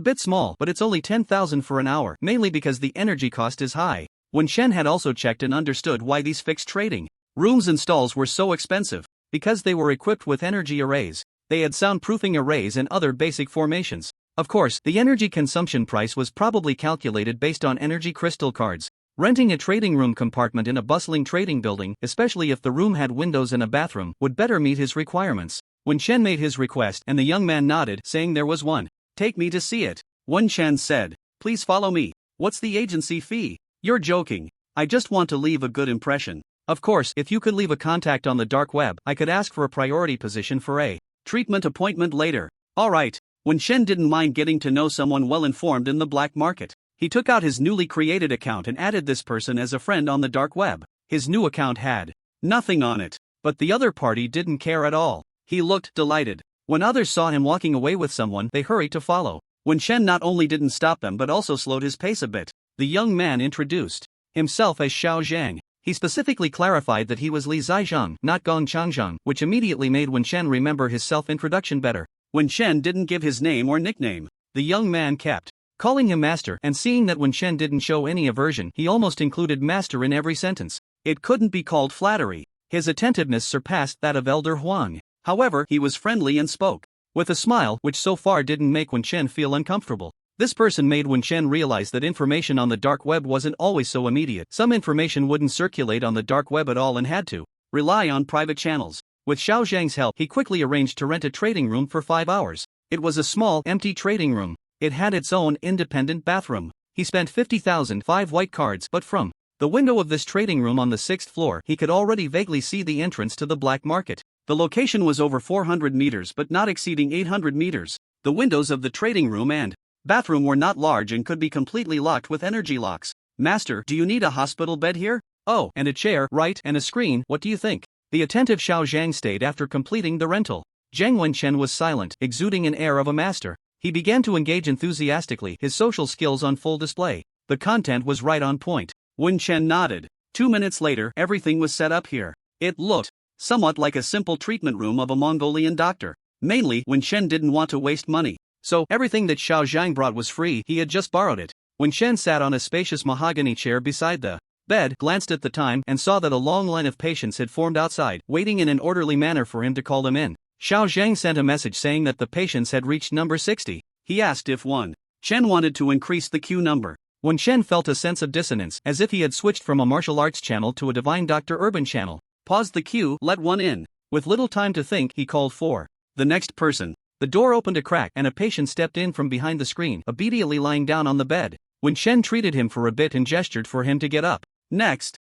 bit small, but it's only 10,000 for an hour, mainly because the energy cost is high. When Shen had also checked and understood why these fixed trading rooms and stalls were so expensive, because they were equipped with energy arrays. They had soundproofing arrays and other basic formations. Of course, the energy consumption price was probably calculated based on energy crystal cards. Renting a trading room compartment in a bustling trading building, especially if the room had windows and a bathroom, would better meet his requirements. When Shen made his request and the young man nodded, saying there was one. Take me to see it. Wen Shen said, please follow me. What's the agency fee? You're joking. I just want to leave a good impression. Of course, if you could leave a contact on the dark web, I could ask for a priority position for a treatment appointment later. Alright. When Shen didn't mind getting to know someone well informed in the black market, he took out his newly created account and added this person as a friend on the dark web. His new account had nothing on it, but the other party didn't care at all. He looked delighted. When others saw him walking away with someone, they hurried to follow. When Shen not only didn't stop them but also slowed his pace a bit, the young man introduced himself as Xiao Zhang. He specifically clarified that he was Li Zhaizhang, not Gong Changzhang, which immediately made Wen Shen remember his self-introduction better. When Shen didn't give his name or nickname, the young man kept calling him master, and seeing that Wen Shen didn't show any aversion, he almost included master in every sentence. It couldn't be called flattery. His attentiveness surpassed that of Elder Huang. However, he was friendly and spoke with a smile, which so far didn't make Wen Shen feel uncomfortable. This person made Wen Shen realize that information on the dark web wasn't always so immediate. Some information wouldn't circulate on the dark web at all and had to rely on private channels. With Xiao Zhang's help, he quickly arranged to rent a trading room for 5 hours. It was a small, empty trading room. It had its own independent bathroom. He spent 50,000, 5 white cards, but from the window of this trading room on the 6th floor, he could already vaguely see the entrance to the black market. The location was over 400 meters but not exceeding 800 meters. The windows of the trading room and bathroom were not large and could be completely locked with energy locks. Master, do you need a hospital bed here? Oh, and a chair, right, and a screen, what do you think? The attentive Xiao Zhang stayed after completing the rental. Zhang Wenchen was silent, exuding an air of a master. He began to engage enthusiastically, his social skills on full display. The content was right on point. Wen Chen nodded. 2 minutes later, everything was set up here. It looked somewhat like a simple treatment room of a Mongolian doctor. Mainly, Wen Chen didn't want to waste money. So, everything that Xiao Zhang brought was free, he had just borrowed it. Wen Chen sat on a spacious mahogany chair beside the bed, glanced at the time, and saw that a long line of patients had formed outside, waiting in an orderly manner for him to call them in. Xiao Zhang sent a message saying that the patients had reached number 60. He asked if Wen Chen wanted to increase the queue number. Wen Chen felt a sense of dissonance, as if he had switched from a martial arts channel to a divine Dr. Urban channel. Paused the queue, let one in. With little time to think, he called for the next person. The door opened a crack and a patient stepped in from behind the screen, obediently lying down on the bed. Wen Chen treated him for a bit and gestured for him to get up. Next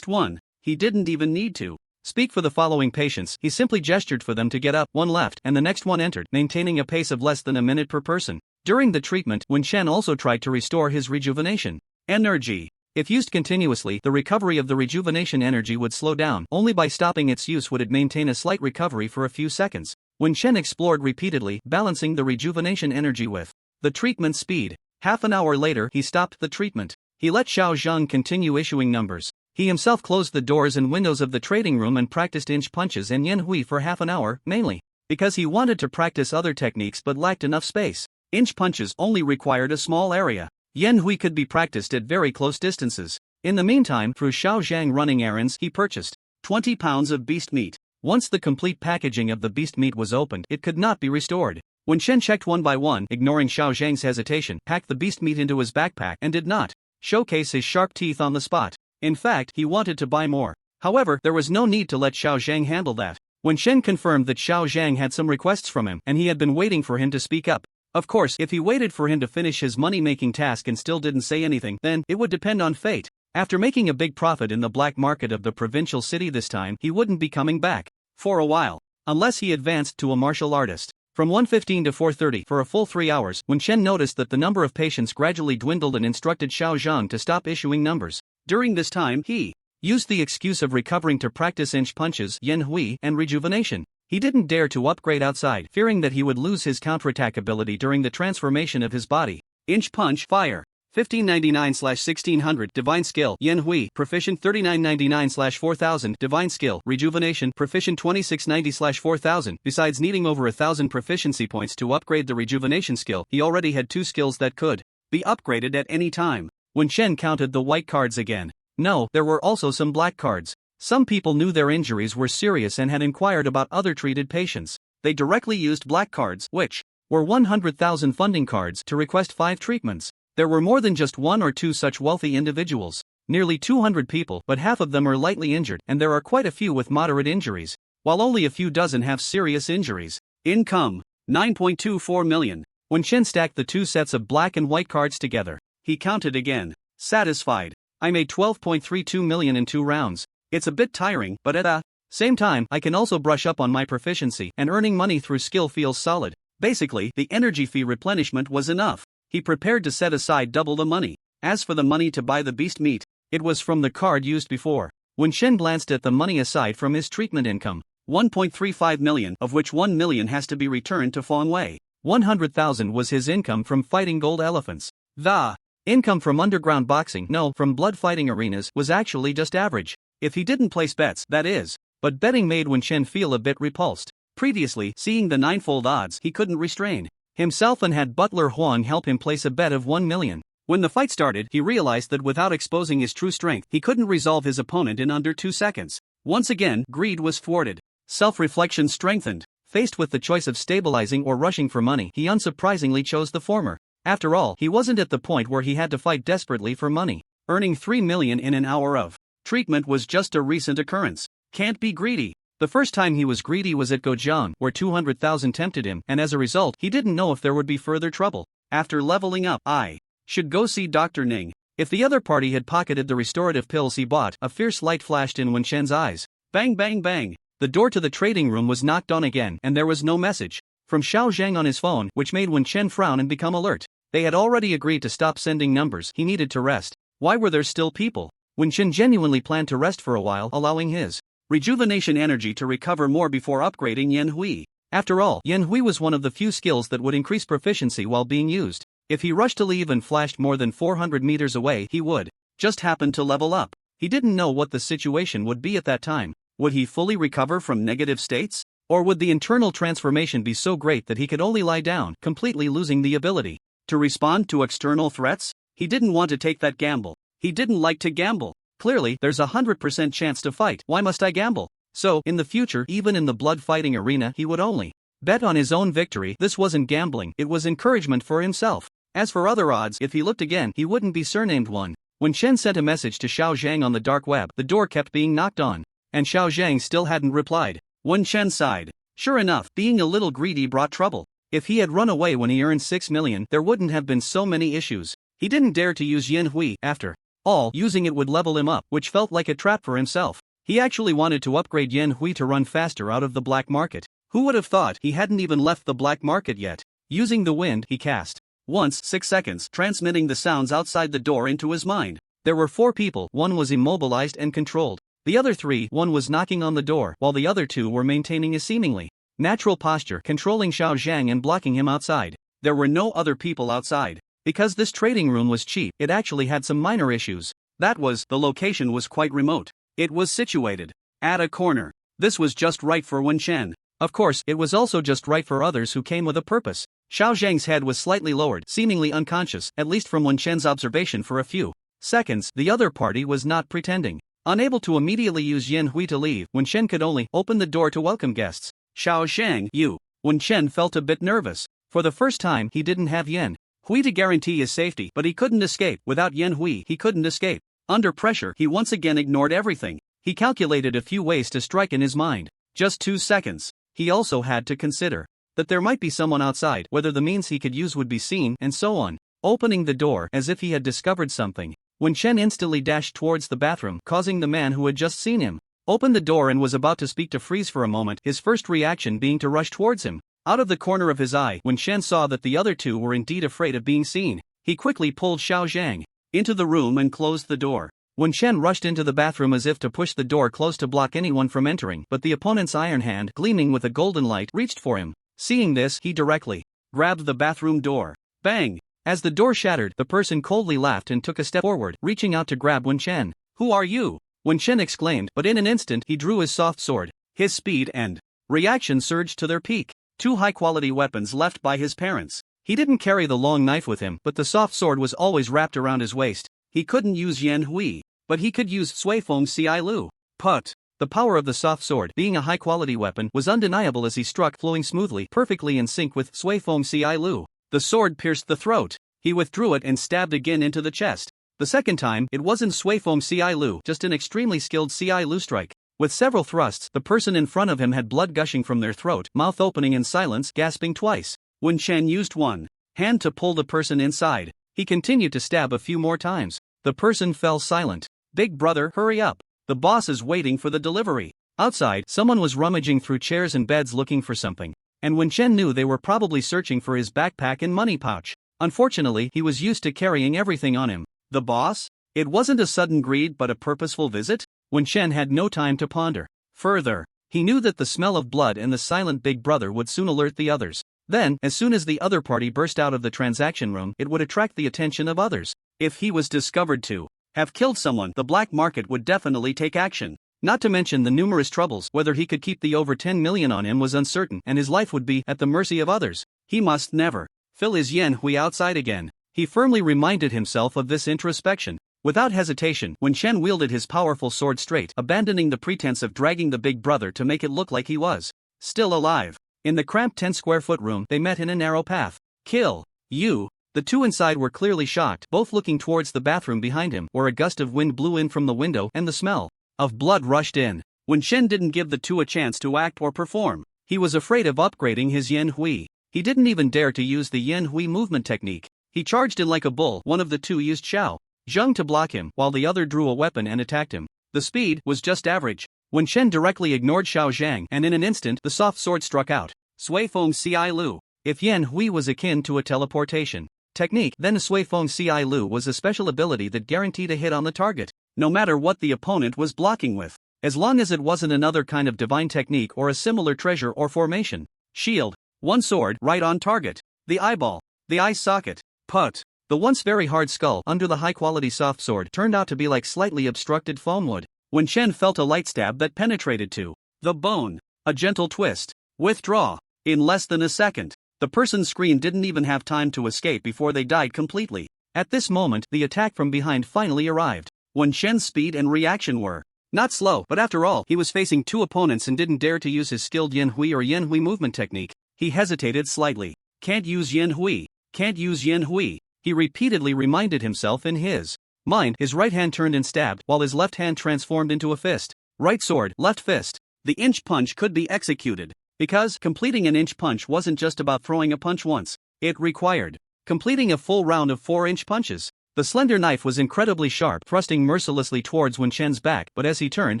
one. He didn't even need to speak for the following patients, he simply gestured for them to get up. One left, and the next one entered, maintaining a pace of less than a minute per person. During the treatment, Wen Chen also tried to restore his rejuvenation energy. If used continuously, the recovery of the rejuvenation energy would slow down. Only by stopping its use would it maintain a slight recovery for a few seconds. Wen Chen explored repeatedly, balancing the rejuvenation energy with the treatment speed. Half an hour later, he stopped the treatment. He let Xiao Zhang continue issuing numbers. He himself closed the doors and windows of the trading room and practiced inch punches and yen hui for half an hour, mainly because he wanted to practice other techniques but lacked enough space. Inch punches only required a small area. Yen hui could be practiced at very close distances. In the meantime, through Xiao Zhang running errands, he purchased 20 pounds of beast meat. Once the complete packaging of the beast meat was opened, it could not be restored. When Shen checked one by one, ignoring Xiao Zhang's hesitation, packed the beast meat into his backpack and did not showcase his sharp teeth on the spot. In fact, he wanted to buy more. However, there was no need to let Xiao Zhang handle that. When Shen confirmed that Xiao Zhang had some requests from him and he had been waiting for him to speak up. Of course, if he waited for him to finish his money-making task and still didn't say anything, then it would depend on fate. After making a big profit in the black market of the provincial city this time, he wouldn't be coming back for a while, unless he advanced to a martial artist. From 1:15 to 4:30 for a full 3 hours, when Shen noticed that the number of patients gradually dwindled and instructed Xiao Zhang to stop issuing numbers. During this time, he used the excuse of recovering to practice inch punches, yen hui, and rejuvenation. He didn't dare to upgrade outside, fearing that he would lose his counterattack ability during the transformation of his body. Inch punch, fire. 1599/1600 Divine Skill Yan Hui Proficient 3999/4000 Divine Skill Rejuvenation Proficient 2690/4000. Besides needing over 1000 proficiency points to upgrade the rejuvenation skill, he already had 2 skills that could be upgraded at any time. When Shen counted the white cards again, no, there were also some black cards. Some people knew their injuries were serious and had inquired about other treated patients. They directly used black cards, which were 100,000 funding cards, to request 5 treatments. There were more than just 1 or 2 such wealthy individuals. Nearly 200 people, but half of them are lightly injured, and there are quite a few with moderate injuries, while only a few dozen have serious injuries. Income: 9.24 million. When Shen stacked the 2 sets of black and white cards together, he counted again. Satisfied. I made 12.32 million in 2 rounds. It's a bit tiring, but at the same time, I can also brush up on my proficiency, and earning money through skill feels solid. Basically, the energy fee replenishment was enough. He prepared to set aside double the money. As for the money to buy the beast meat, it was from the card used before. When Shen glanced at the money aside from his treatment income, 1.35 million, of which 1 million has to be returned to Feng Wei. 100,000 was his income from fighting gold elephants. The income from underground boxing, no, from blood fighting arenas, was actually just average. If he didn't place bets, that is. But betting made Wen Shen feel a bit repulsed. Previously, seeing the 9-fold odds, he couldn't restrain himself and had Butler Huang help him place a bet of 1 million. When the fight started, he realized that without exposing his true strength, he couldn't resolve his opponent in under 2 seconds. Once again, greed was thwarted. Self-reflection strengthened. Faced with the choice of stabilizing or rushing for money, he unsurprisingly chose the former. After all, he wasn't at the point where he had to fight desperately for money. Earning 3 million in an hour of treatment was just a recent occurrence. Can't be greedy. The first time he was greedy was at Gojiang, where 200,000 tempted him, and as a result, he didn't know if there would be further trouble. After leveling up, I should go see Dr. Ning. If the other party had pocketed the restorative pills he bought, a fierce light flashed in Wen Shen's eyes. Bang bang bang. The door to the trading room was knocked on again, and there was no message from Xiao Zhang on his phone, which made Wen Shen frown and become alert. They had already agreed to stop sending numbers. He needed to rest. Why were there still people? Wen Shen genuinely planned to rest for a while, allowing his rejuvenation energy to recover more before upgrading Yan Hui. After all, Yan Hui was one of the few skills that would increase proficiency while being used. If he rushed to leave and flashed more than 400 meters away, he would just happen to level up. He didn't know what the situation would be at that time. Would he fully recover from negative states? Or would the internal transformation be so great that he could only lie down, completely losing the ability to respond to external threats? He didn't want to take that gamble. He didn't like to gamble. Clearly, there's 100% chance to fight. Why must I gamble? So, in the future, even in the blood fighting arena, he would only bet on his own victory. This wasn't gambling, it was encouragement for himself. As for other odds, if he looked again, he wouldn't be surnamed one. When Shen sent a message to Xiao Zhang on the dark web, the door kept being knocked on, and Xiao Zhang still hadn't replied. Wen Shen sighed. Sure enough, being a little greedy brought trouble. If he had run away when he earned 6 million, there wouldn't have been so many issues. He didn't dare to use Yan Hui. After all, using it would level him up, which felt like a trap for himself. He actually wanted to upgrade Yan Hui to run faster out of the black market. Who would have thought? He hadn't even left the black market yet. Using the wind, he cast once 6 seconds, transmitting the sounds outside the door into his mind. There were 4 people, one was immobilized and controlled. The other 3, one was knocking on the door, while the other 2 were maintaining a seemingly natural posture, controlling Xiao Zhang and blocking him outside. There were no other people outside. Because this trading room was cheap, it actually had some minor issues. That was, the location was quite remote. It was situated at a corner. This was just right for Wen Shen. Of course, it was also just right for others who came with a purpose. Xiao Zhang's head was slightly lowered, seemingly unconscious, at least from Wen Shen's observation for a few seconds. The other party was not pretending. Unable to immediately use Yan Hui to leave, Wen Shen could only open the door to welcome guests. Xiao Zhang, you. Wen Shen felt a bit nervous. For the first time, he didn't have Yan Hui to guarantee his safety, but he couldn't escape. Without Yan Hui, he couldn't escape. Under pressure, he once again ignored everything. He calculated a few ways to strike in his mind. Just 2 seconds. He also had to consider that there might be someone outside, whether the means he could use would be seen, and so on. Opening the door, as if he had discovered something, Wen Shen instantly dashed towards the bathroom, causing the man who had just seen him open the door and was about to speak to freeze for a moment, his first reaction being to rush towards him. Out of the corner of his eye, Wen Shen saw that the other 2 were indeed afraid of being seen. He quickly pulled Xiao Zhang into the room and closed the door. Wen Shen rushed into the bathroom as if to push the door close to block anyone from entering, but the opponent's iron hand, gleaming with a golden light, reached for him. Seeing this, he directly grabbed the bathroom door. Bang! As the door shattered, the person coldly laughed and took a step forward, reaching out to grab Wen Chen. "Who are you?" Wen Chen exclaimed, but in an instant he drew his soft sword. His speed and reaction surged to their peak. Two high-quality weapons left by his parents. He didn't carry the long knife with him, but the soft sword was always wrapped around his waist. He couldn't use Yan Hui, but he could use Sui Feng Ci Lu. Put. The power of the soft sword, being a high-quality weapon, was undeniable as he struck, flowing smoothly, perfectly in sync with Sui Feng Ci Lu. The sword pierced the throat. He withdrew it and stabbed again into the chest. The second time, it wasn't Sui Feng Ci Lu, just an extremely skilled Ci Lu strike. With several thrusts, the person in front of him had blood gushing from their throat, mouth opening in silence, gasping twice. Wen Chen used one hand to pull the person inside. He continued to stab a few more times. The person fell silent. "Big brother, hurry up. The boss is waiting for the delivery." Outside, someone was rummaging through chairs and beds looking for something. And Wen Chen knew they were probably searching for his backpack and money pouch. Unfortunately, he was used to carrying everything on him. The boss? It wasn't a sudden greed but a purposeful visit? Wen Chen had no time to ponder further. He knew that the smell of blood and the silent big brother would soon alert the others. Then, as soon as the other party burst out of the transaction room, it would attract the attention of others. If he was discovered to have killed someone, the black market would definitely take action. Not to mention the numerous troubles. Whether he could keep the over 10 million on him was uncertain, and his life would be at the mercy of others. He must never fill his Yan Hui outside again. He firmly reminded himself of this introspection. Without hesitation, Wen Chen wielded his powerful sword straight, abandoning the pretense of dragging the big brother to make it look like he was still alive. In the cramped 10-square-foot room, they met in a narrow path. "Kill you." The two inside were clearly shocked, both looking towards the bathroom behind him, where a gust of wind blew in from the window and the smell of blood rushed in. Wen Chen didn't give the two a chance to act or perform. He was afraid of upgrading his Yan Hui. He didn't even dare to use the Yan Hui movement technique. He charged in like a bull. One of the two used Xiao Zheng to block him, while the other drew a weapon and attacked him. The speed was just average. Wen Chen directly ignored Xiao Zhang, and in an instant the soft sword struck out. Sui Feng Ci Lu. If Yan Hui was akin to a teleportation technique, then Sui Feng Ci Lu was a special ability that guaranteed a hit on the target, no matter what the opponent was blocking with. As long as it wasn't another kind of divine technique or a similar treasure or formation. Shield. One sword, right on target. The eyeball. The eye socket. Put. The once very hard skull under the high-quality soft sword turned out to be like slightly obstructed foam wood. Wen Chen felt a light stab that penetrated to the bone. A gentle twist. Withdraw. In less than a second. The person's screen didn't even have time to escape before they died completely. At this moment, the attack from behind finally arrived. Wen Chen's speed and reaction were not slow, but after all, he was facing two opponents and didn't dare to use his skilled Yan Hui or Yan Hui movement technique. He hesitated slightly. Can't use Yan Hui. Can't use Yan Hui. He repeatedly reminded himself in his mind. His right hand turned and stabbed, while his left hand transformed into a fist. Right sword, left fist. The inch punch could be executed. Because completing an inch punch wasn't just about throwing a punch once. It required completing a full round of 4-inch punches. The slender knife was incredibly sharp, thrusting mercilessly towards Wen Chen's back, but as he turned,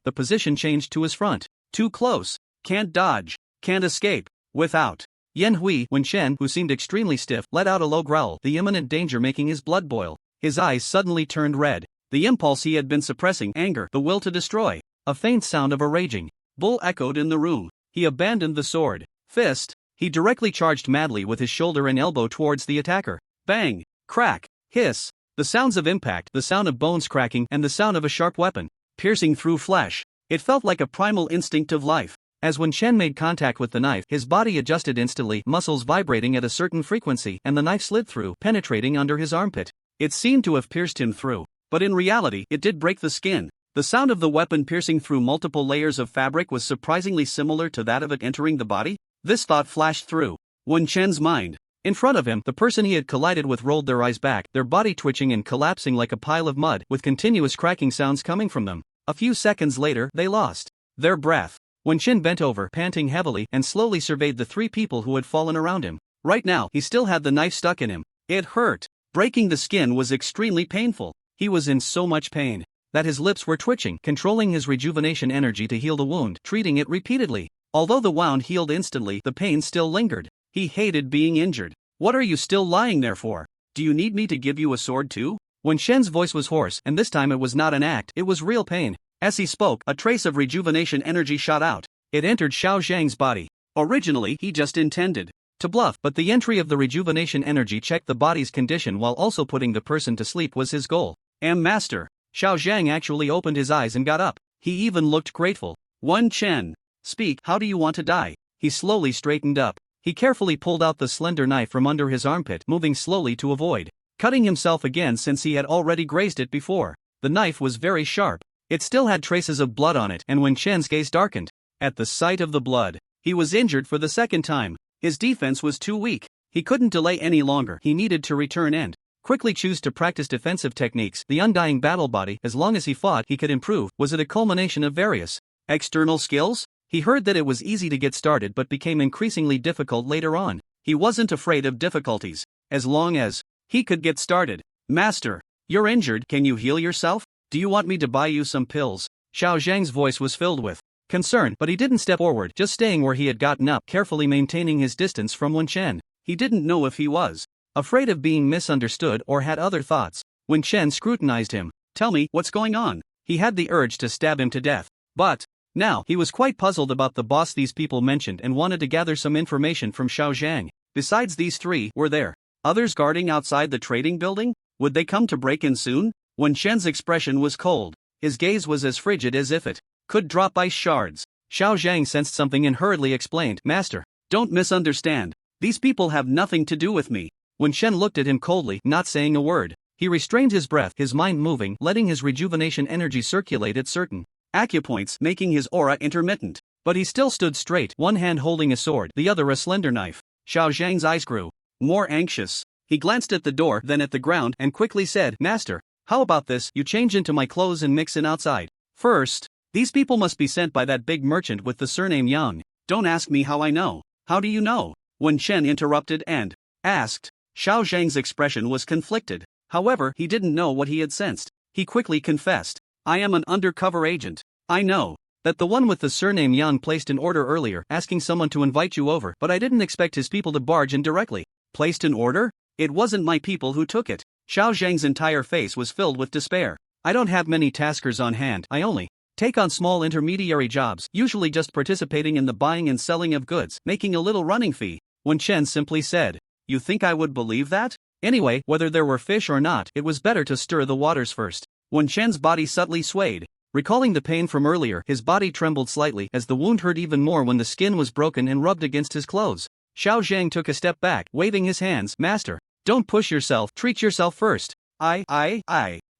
the position changed to his front. Too close. Can't dodge. Can't escape. Without Yan Hui, Wen Chen, who seemed extremely stiff, let out a low growl, the imminent danger making his blood boil. His eyes suddenly turned red. The impulse he had been suppressing, anger, the will to destroy. A faint sound of a raging bull echoed in the room. He abandoned the sword. Fist. He directly charged madly with his shoulder and elbow towards the attacker. Bang. Crack. Hiss. The sounds of impact, the sound of bones cracking, and the sound of a sharp weapon piercing through flesh. It felt like a primal instinct of life. As Wen Chen made contact with the knife, his body adjusted instantly, muscles vibrating at a certain frequency, and the knife slid through, penetrating under his armpit. It seemed to have pierced him through, but in reality, it did break the skin. The sound of the weapon piercing through multiple layers of fabric was surprisingly similar to that of it entering the body. This thought flashed through Wen Chen's mind. In front of him, the person he had collided with rolled their eyes back, their body twitching and collapsing like a pile of mud, with continuous cracking sounds coming from them. A few seconds later, they lost their breath. Wen Chen bent over, panting heavily, and slowly surveyed the three people who had fallen around him. Right now, he still had the knife stuck in him. It hurt. Breaking the skin was extremely painful. He was in so much pain that his lips were twitching, controlling his rejuvenation energy to heal the wound, treating it repeatedly. Although the wound healed instantly, the pain still lingered. He hated being injured. What are you still lying there for? Do you need me to give you a sword too? Wen Shen's voice was hoarse, and this time it was not an act, it was real pain. As he spoke, a trace of rejuvenation energy shot out. It entered Xiao Zhang's body. Originally, he just intended to bluff, but the entry of the rejuvenation energy checked the body's condition while also putting the person to sleep was his goal. Master. Xiao Zhang actually opened his eyes and got up. He even looked grateful. Wen Chen. Speak, how do you want to die? He slowly straightened up. He carefully pulled out the slender knife from under his armpit, moving slowly to avoid cutting himself again since he had already grazed it before. The knife was very sharp. It still had traces of blood on it, and Wen Chen's gaze darkened. At the sight of the blood, he was injured for the second time. His defense was too weak. He couldn't delay any longer. He needed to return and quickly choose to practice defensive techniques. The undying battle body, as long as he fought, he could improve. Was it a culmination of various external skills? He heard that it was easy to get started but became increasingly difficult later on. He wasn't afraid of difficulties, as long as he could get started. Master, you're injured. Can you heal yourself? Do you want me to buy you some pills? Xiao Zhang's voice was filled with concern, but he didn't step forward, just staying where he had gotten up, carefully maintaining his distance from Wen Chen. He didn't know if he was afraid of being misunderstood or had other thoughts. Wen Chen scrutinized him. Tell me, what's going on? He had the urge to stab him to death. But now he was quite puzzled about the boss these people mentioned and wanted to gather some information from Xiao Zhang. Besides these three, were there others guarding outside the trading building? Would they come to break in soon? Wen Chen's expression was cold. His gaze was as frigid as if it could drop ice shards. Xiao Zhang sensed something and hurriedly explained. Master, don't misunderstand. These people have nothing to do with me. Wen Chen looked at him coldly, not saying a word. He restrained his breath, his mind moving, letting his rejuvenation energy circulate at certain acupoints, making his aura intermittent. But he still stood straight, one hand holding a sword, the other a slender knife. Xiao Zhang's eyes grew more anxious. He glanced at the door, then at the ground, and quickly said, Master, how about this? You change into my clothes and mix in outside. First, these people must be sent by that big merchant with the surname Yang. Don't ask me how I know. How do you know? Wen Chen interrupted and asked. Xiao Zhang's expression was conflicted. However, he didn't know what he had sensed. He quickly confessed. I am an undercover agent. I know that the one with the surname Yang placed an order earlier, asking someone to invite you over, but I didn't expect his people to barge in directly. Placed an order? It wasn't my people who took it. Xiao Zhang's entire face was filled with despair. I don't have many taskers on hand. I only take on small intermediary jobs, usually just participating in the buying and selling of goods, making a little running fee. Wen Chen simply said, You think I would believe that? Anyway, whether there were fish or not, it was better to stir the waters first. Wen Chen's body subtly swayed. Recalling the pain from earlier, his body trembled slightly as the wound hurt even more when the skin was broken and rubbed against his clothes. Xiao Zhang took a step back, waving his hands. Master, don't push yourself, treat yourself first. I.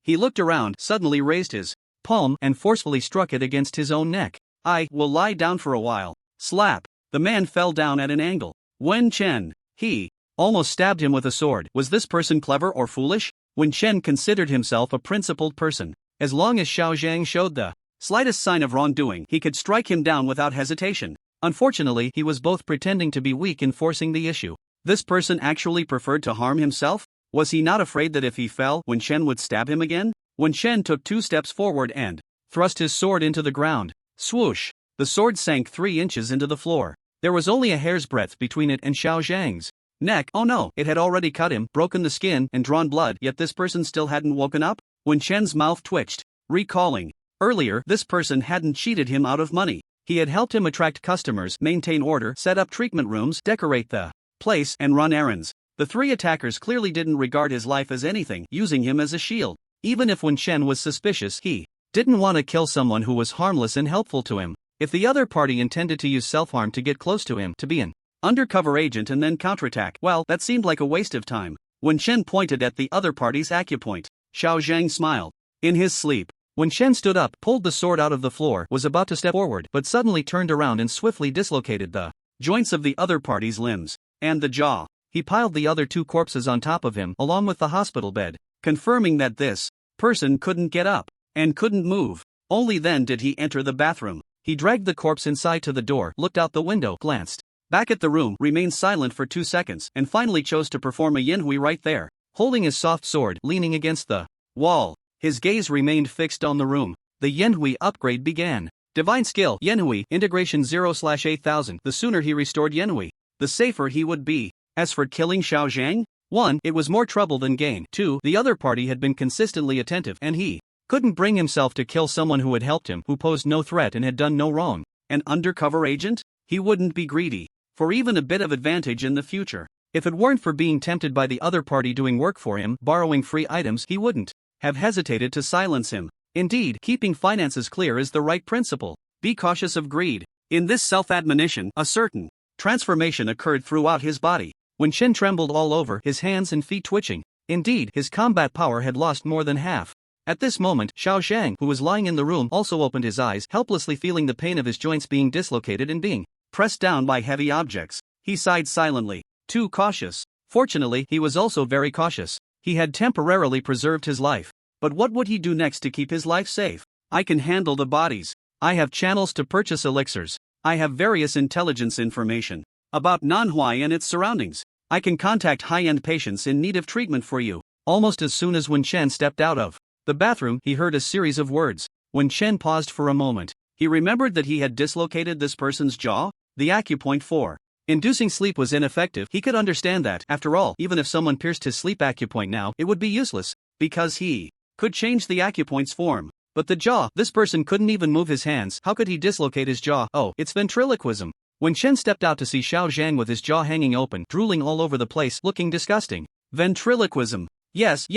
He looked around, suddenly raised his palm and forcefully struck it against his own neck. I will lie down for a while. Slap. The man fell down at an angle. Wen Chen. He almost stabbed him with a sword. Was this person clever or foolish? Wen Chen considered himself a principled person. As long as Xiao Zhang showed the slightest sign of wrongdoing, he could strike him down without hesitation. Unfortunately, he was both pretending to be weak and forcing the issue. This person actually preferred to harm himself? Was he not afraid that if he fell, Wen Chen would stab him again? Wen Chen took 2 steps forward and thrust his sword into the ground. Swoosh! The sword sank 3 inches into the floor. There was only a hair's breadth between it and Xiao Zhang's neck. Oh no, it had already cut him, broken the skin, and drawn blood, yet this person still hadn't woken up? Wen Chen's mouth twitched, recalling. Earlier, this person hadn't cheated him out of money. He had helped him attract customers, maintain order, set up treatment rooms, decorate the place, and run errands. The 3 attackers clearly didn't regard his life as anything, using him as a shield. Even if Wen Chen was suspicious, he didn't want to kill someone who was harmless and helpful to him. If the other party intended to use self-harm to get close to him, to be an undercover agent and then counterattack, well, that seemed like a waste of time. Wen Chen pointed at the other party's acupoint. Xiao Zhang smiled. In his sleep, Wen Chen stood up, pulled the sword out of the floor, was about to step forward, but suddenly turned around and swiftly dislocated the joints of the other party's limbs and the jaw. He piled the other 2 corpses on top of him, along with the hospital bed, confirming that this person couldn't get up and couldn't move. Only then did he enter the bathroom. He dragged the corpse inside to the door, looked out the window, glanced back at the room, remained silent for 2 seconds, and finally chose to perform a yanhui right there, holding his soft sword, leaning against the wall. His gaze remained fixed on the room. The yanhui upgrade began. Divine skill, yanhui, integration 0/8000. The sooner he restored yanhui, the safer he would be. As for killing Xiao Zhang, 1. It was more trouble than gain. 2. The other party had been consistently attentive, and he couldn't bring himself to kill someone who had helped him, who posed no threat and had done no wrong. An undercover agent? He wouldn't be greedy. for even a bit of advantage in the future. If it weren't for being tempted by the other party doing work for him, borrowing free items, he wouldn't have hesitated to silence him. Indeed, keeping finances clear is the right principle. Be cautious of greed. In this self-admonition, a certain transformation occurred throughout his body. Wen Chen trembled all over, his hands and feet twitching. Indeed, his combat power had lost more than half. At this moment, Xiao Zhang, who was lying in the room, also opened his eyes, helplessly feeling the pain of his joints being dislocated and being pressed down by heavy objects. He sighed silently. Too cautious. Fortunately, he was also very cautious. He had temporarily preserved his life. But what would he do next to keep his life safe? I can handle the bodies. I have channels to purchase elixirs. I have various intelligence information about Manhwa and its surroundings. I can contact high-end patients in need of treatment for you. Almost as soon as Wen Chen stepped out of the bathroom, he heard a series of words. Wen Chen paused for a moment. He remembered that he had dislocated this person's jaw. The acupoint for inducing sleep was ineffective. He could understand that, after all, even if someone pierced his sleep acupoint now, it would be useless, because he could change the acupoint's form. But the jaw, this person couldn't even move his hands. How could he dislocate his jaw? Oh, it's ventriloquism. When Chen stepped out to see Xiao Zhang with his jaw hanging open, drooling all over the place, looking disgusting. Ventriloquism. Yes,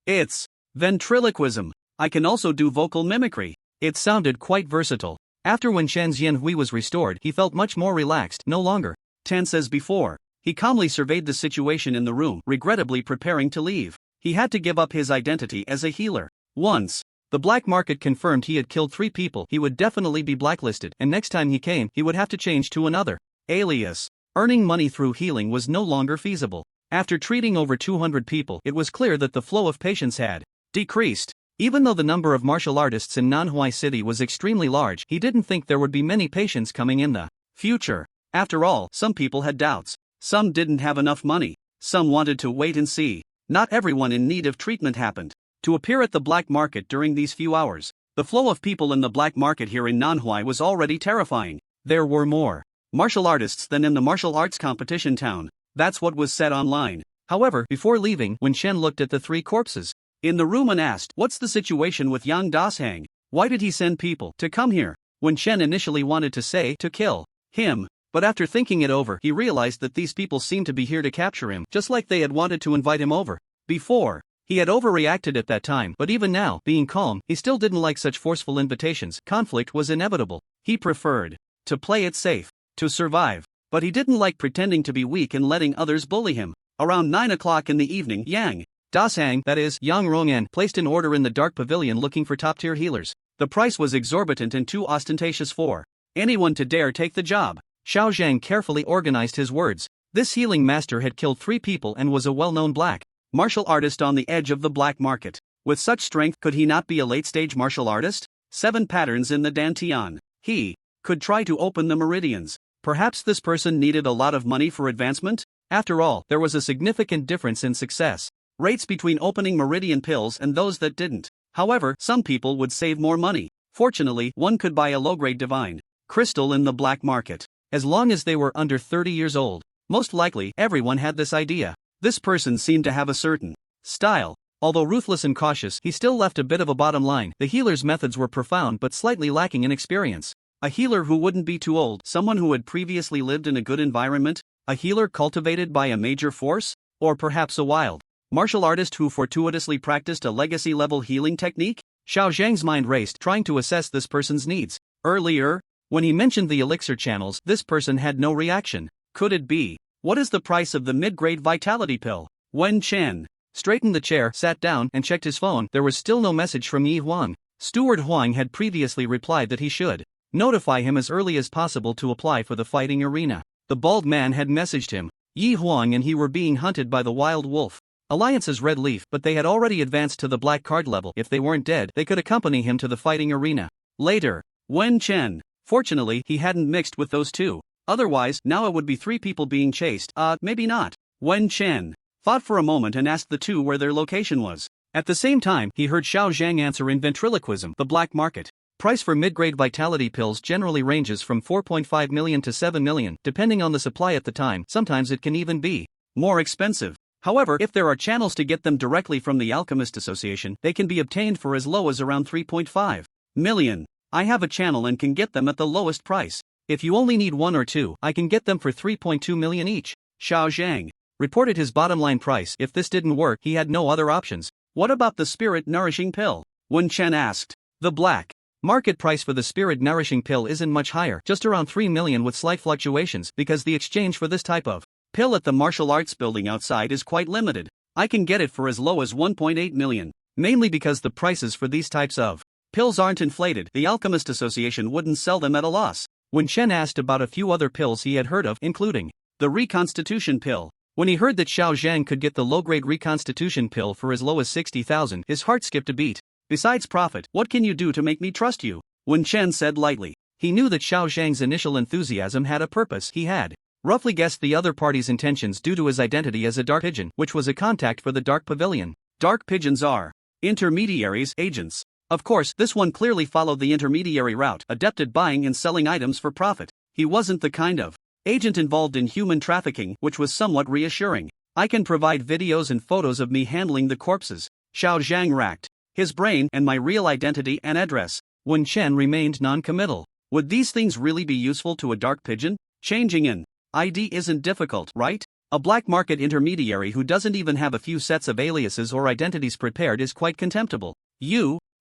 it's ventriloquism. I can also do vocal mimicry. It sounded quite versatile. After Wen Chen's Yen Hui was restored, he felt much more relaxed, no longer tense as before. He calmly surveyed the situation in the room, regrettably preparing to leave. He had to give up his identity as a healer. Once the black market confirmed he had killed 3 people, he would definitely be blacklisted, and next time he came, he would have to change to another alias. Earning money through healing was no longer feasible. After treating over 200 people, it was clear that the flow of patients had decreased. Even though the number of martial artists in Nanhuai City was extremely large, he didn't think there would be many patients coming in the future. After all, some people had doubts. Some didn't have enough money. Some wanted to wait and see. Not everyone in need of treatment happened to appear at the black market during these few hours. The flow of people in the black market here in Nanhuai was already terrifying. There were more martial artists than in the martial arts competition town. That's what was said online. However, before leaving, Wen Chen looked at the 3 corpses in the room and asked, "What's the situation with Yang Dashang? Why did he send people to come here?" Wen Chen initially wanted to say to kill him, but after thinking it over, he realized that these people seemed to be here to capture him, just like they had wanted to invite him over. Before, he had overreacted at that time, but even now, being calm, he still didn't like such forceful invitations. Conflict was inevitable. He preferred to play it safe, to survive, but he didn't like pretending to be weak and letting others bully him. Around 9 o'clock in the evening, Yang Dashang, that is, Yang Rong'an, placed an order in the dark pavilion looking for top-tier healers. The price was exorbitant and too ostentatious for anyone to dare take the job. Xiao Zhang carefully organized his words. This healing master had killed 3 people and was a well-known black martial artist on the edge of the black market. With such strength, could he not be a late-stage martial artist? 7 patterns in the Dantian. He could try to open the meridians. Perhaps this person needed a lot of money for advancement? After all, there was a significant difference in success rates between opening meridian pills and those that didn't. However, some people would save more money. Fortunately, one could buy a low-grade divine crystal in the black market, as long as they were under 30 years old. Most likely, everyone had this idea. This person seemed to have a certain style. Although ruthless and cautious, he still left a bit of a bottom line. The healer's methods were profound but slightly lacking in experience. A healer who wouldn't be too old, someone who had previously lived in a good environment, a healer cultivated by a major force, or perhaps a wild martial artist who fortuitously practiced a legacy-level healing technique? Xiao Zhang's mind raced, trying to assess this person's needs. Earlier, when he mentioned the elixir channels, this person had no reaction. Could it be? What is the price of the mid-grade vitality pill? Wen Chen straightened the chair, sat down, and checked his phone. There was still no message from Yi Huang. Steward Huang had previously replied that he should notify him as early as possible to apply for the fighting arena. The bald man had messaged him. Yi Huang and he were being hunted by the wild wolf Alliance's Red Leaf, but they had already advanced to the black card level. If they weren't dead, they could accompany him to the fighting arena later. Wen Chen. Fortunately, he hadn't mixed with those 2. Otherwise, now it would be 3 people being chased. Maybe not. Wen Chen thought for a moment and asked the 2 where their location was. At the same time, he heard Xiao Zhang answer in ventriloquism. The black market price for mid-grade vitality pills generally ranges from 4.5 million to 7 million, depending on the supply at the time. Sometimes it can even be more expensive. However, if there are channels to get them directly from the Alchemist Association, they can be obtained for as low as around 3.5 million. I have a channel and can get them at the lowest price. If you only need 1 or 2, I can get them for 3.2 million each. Xiao Zhang reported his bottom line price. If this didn't work, he had no other options. What about the spirit nourishing pill? Wen Chen asked. The black market price for the spirit nourishing pill isn't much higher, just around 3 million with slight fluctuations, because the exchange for this type of pill at the martial arts building outside is quite limited. I can get it for as low as 1.8 million. Mainly because the prices for these types of pills aren't inflated, the Alchemist Association wouldn't sell them at a loss. When Chen asked about a few other pills he had heard of, including the reconstitution pill. When he heard that Xiao Zhang could get the low-grade reconstitution pill for as low as 60,000, his heart skipped a beat. Besides profit, what can you do to make me trust you? Wen Chen said lightly. He knew that Xiao Zhang's initial enthusiasm had a purpose. He had roughly guessed the other party's intentions due to his identity as a dark pigeon, which was a contact for the Dark Pavilion. Dark pigeons are intermediaries, agents. Of course, this one clearly followed the intermediary route, adept at buying and selling items for profit. He wasn't the kind of agent involved in human trafficking, which was somewhat reassuring. I can provide videos and photos of me handling the corpses. Xiao Zhang racked his brain, and my real identity and address. Wen Chen remained non-committal. Would these things really be useful to a dark pigeon? Changing an ID isn't difficult, right? A black market intermediary who doesn't even have a few sets of aliases or identities prepared is quite contemptible.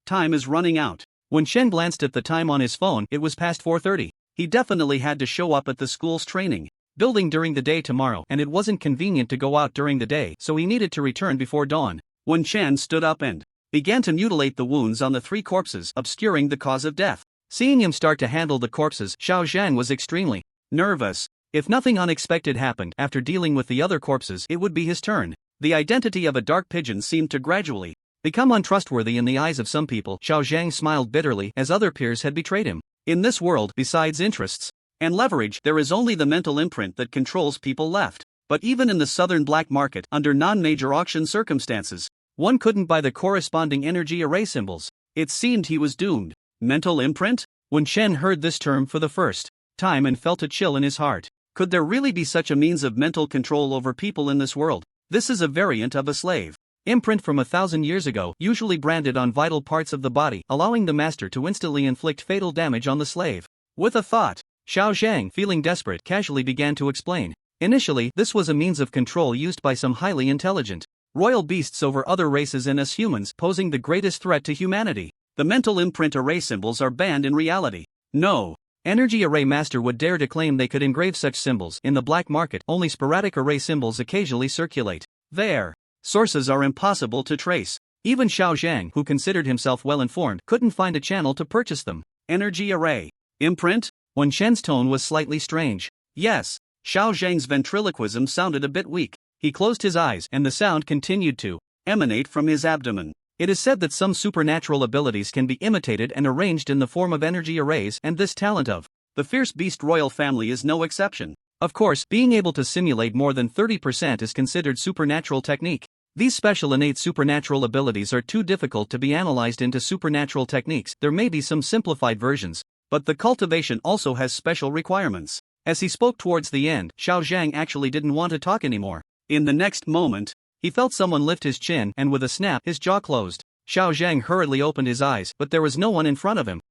Time is running out. When Chen glanced at the time on his phone, it was past 4:30. He definitely had to show up at the school's training building during the day tomorrow, and it wasn't convenient to go out during the day, so he needed to return before dawn. When Chen stood up and began to mutilate the wounds on the 3 corpses, obscuring the cause of death. Seeing him start to handle the corpses, Xiao Zhang was extremely nervous. If nothing unexpected happened after dealing with the other corpses, it would be his turn. The identity of a dark pigeon seemed to gradually become untrustworthy in the eyes of some people. Xiao Zhang smiled bitterly as other peers had betrayed him. In this world, besides interests and leverage, there is only the mental imprint that controls people left. But even in the southern black market, under non-major auction circumstances, one couldn't buy the corresponding energy array symbols. It seemed he was doomed. Mental imprint? When Chen heard this term for the first time and felt a chill in his heart. Could there really be such a means of mental control over people in this world? This is a variant of a slave imprint from 1,000 years ago, usually branded on vital parts of the body, allowing the master to instantly inflict fatal damage on the slave. With a thought, Xiao Zhang, feeling desperate, casually began to explain. Initially, this was a means of control used by some highly intelligent royal beasts over other races and us humans, posing the greatest threat to humanity. The mental imprint array symbols are banned in reality. No energy array master would dare to claim they could engrave such symbols. In the black market, only sporadic array symbols occasionally circulate. Their sources are impossible to trace. Even Xiao Zhang, who considered himself well informed, couldn't find a channel to purchase them. Energy array imprint? Wen Chen's tone was slightly strange. Yes. Xiao Zhang's ventriloquism sounded a bit weak. He closed his eyes, and the sound continued to emanate from his abdomen. It is said that some supernatural abilities can be imitated and arranged in the form of energy arrays, and this talent of the fierce beast royal family is no exception. Of course, being able to simulate more than 30% is considered supernatural technique. These special innate supernatural abilities are too difficult to be analyzed into supernatural techniques. There may be some simplified versions, but the cultivation also has special requirements. As he spoke towards the end, Xiao Zhang actually didn't want to talk anymore. In the next moment, he felt someone lift his chin, and with a snap, his jaw closed. Xiao Zhang hurriedly opened his eyes, but there was no one in front of him.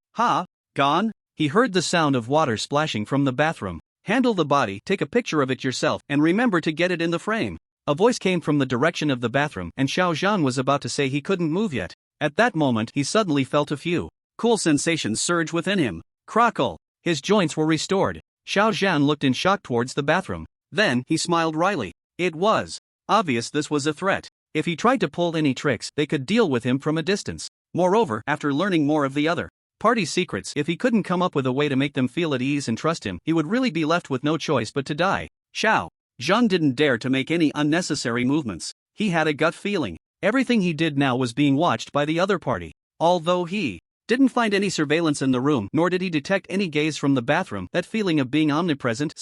Gone? He heard the sound of water splashing from the bathroom. Handle the body, take a picture of it yourself, and remember to get it in the frame. A voice came from the direction of the bathroom, and Xiao Zhang was about to say he couldn't move yet. At that moment, he suddenly felt a few cool sensations surge within him. Crackle! His joints were restored. Xiao Zhang looked in shock towards the bathroom. Then, he smiled wryly. It was obvious this was a threat. If he tried to pull any tricks, they could deal with him from a distance. Moreover, after learning more of the other party's secrets, if he couldn't come up with a way to make them feel at ease and trust him, he would really be left with no choice but to die. Xiao Zhang didn't dare to make any unnecessary movements. He had a gut feeling. Everything he did now was being watched by the other party. Although he didn't find any surveillance in the room, nor did he detect any gaze from the bathroom, that feeling of being omnipresent,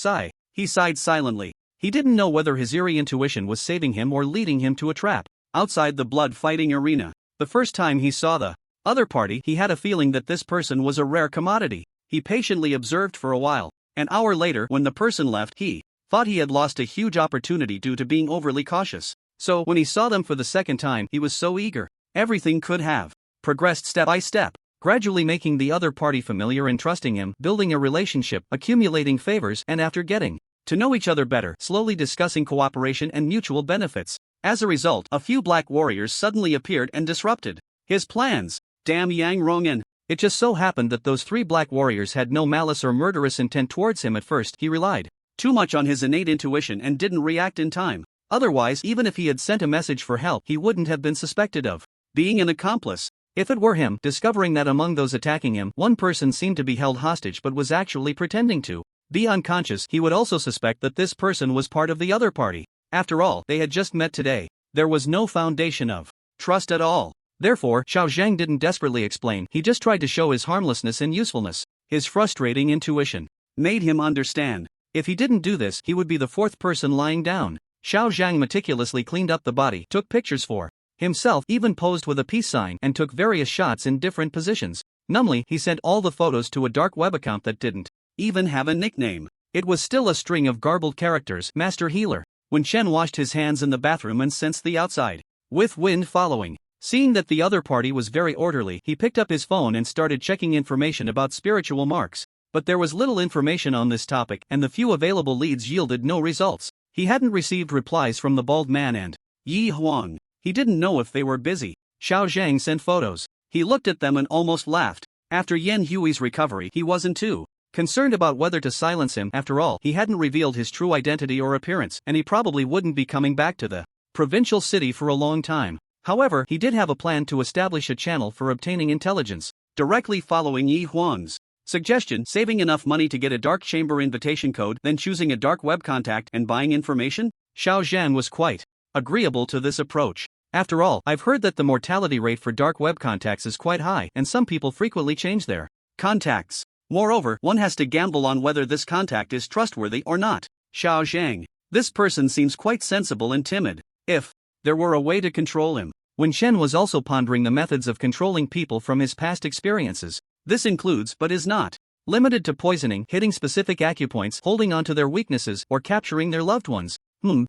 he sighed silently. He didn't know whether his eerie intuition was saving him or leading him to a trap. Outside the blood-fighting arena, the first time he saw the other party, he had a feeling that this person was a rare commodity. He patiently observed for a while. An hour later, when the person left, he thought he had lost a huge opportunity due to being overly cautious. So, when he saw them for the second time, he was so eager. Everything could have progressed step by step. gradually making the other party familiar and trusting him, building a relationship, accumulating favors, and after getting to know each other better, slowly discussing cooperation and mutual benefits. As a result, a few black warriors suddenly appeared and disrupted his plans. Damn Yang Rongen. It just so happened that those 3 black warriors had no malice or murderous intent towards him at first. He relied too much on his innate intuition and didn't react in time. Otherwise, even if he had sent a message for help, he wouldn't have been suspected of being an accomplice. If it were him, discovering that among those attacking him, one person seemed to be held hostage but was actually pretending to be unconscious, he would also suspect that this person was part of the other party. After all, they had just met today. There was no foundation of trust at all. Therefore, Xiao Zhang didn't desperately explain, he just tried to show his harmlessness and usefulness. His frustrating intuition made him understand. If he didn't do this, he would be the 4th person lying down. Xiao Zhang meticulously cleaned up the body, took pictures for himself, even posed with a peace sign, and took various shots in different positions. Numbly, he sent all the photos to a dark web account that didn't even have a nickname. It was still a string of garbled characters. Master Healer. When Shen washed his hands in the bathroom and sensed the outside with wind following, seeing that the other party was very orderly, he picked up his phone and started checking information about spiritual marks. But there was little information on this topic, and the few available leads yielded no results. He hadn't received replies from the bald man and Yi Huang. He didn't know if they were busy. Xiao Zhang sent photos. He looked at them and almost laughed. After Yen Hui's recovery, he wasn't too concerned about whether to silence him. After all, he hadn't revealed his true identity or appearance, and he probably wouldn't be coming back to the provincial city for a long time. However, he did have a plan to establish a channel for obtaining intelligence, directly following Yi Huang's suggestion, saving enough money to get a dark chamber invitation code, then choosing a dark web contact and buying information. Xiao Zhan was quite agreeable to this approach. After all, I've heard that the mortality rate for dark web contacts is quite high, and some people frequently change their contacts. Moreover, one has to gamble on whether this contact is trustworthy or not. Xiao Zhang. This person seems quite sensible and timid. If there were a way to control him. Wen Shen was also pondering the methods of controlling people from his past experiences. This includes, but is not limited to, poisoning, hitting specific acupoints, holding on to their weaknesses, or capturing their loved ones.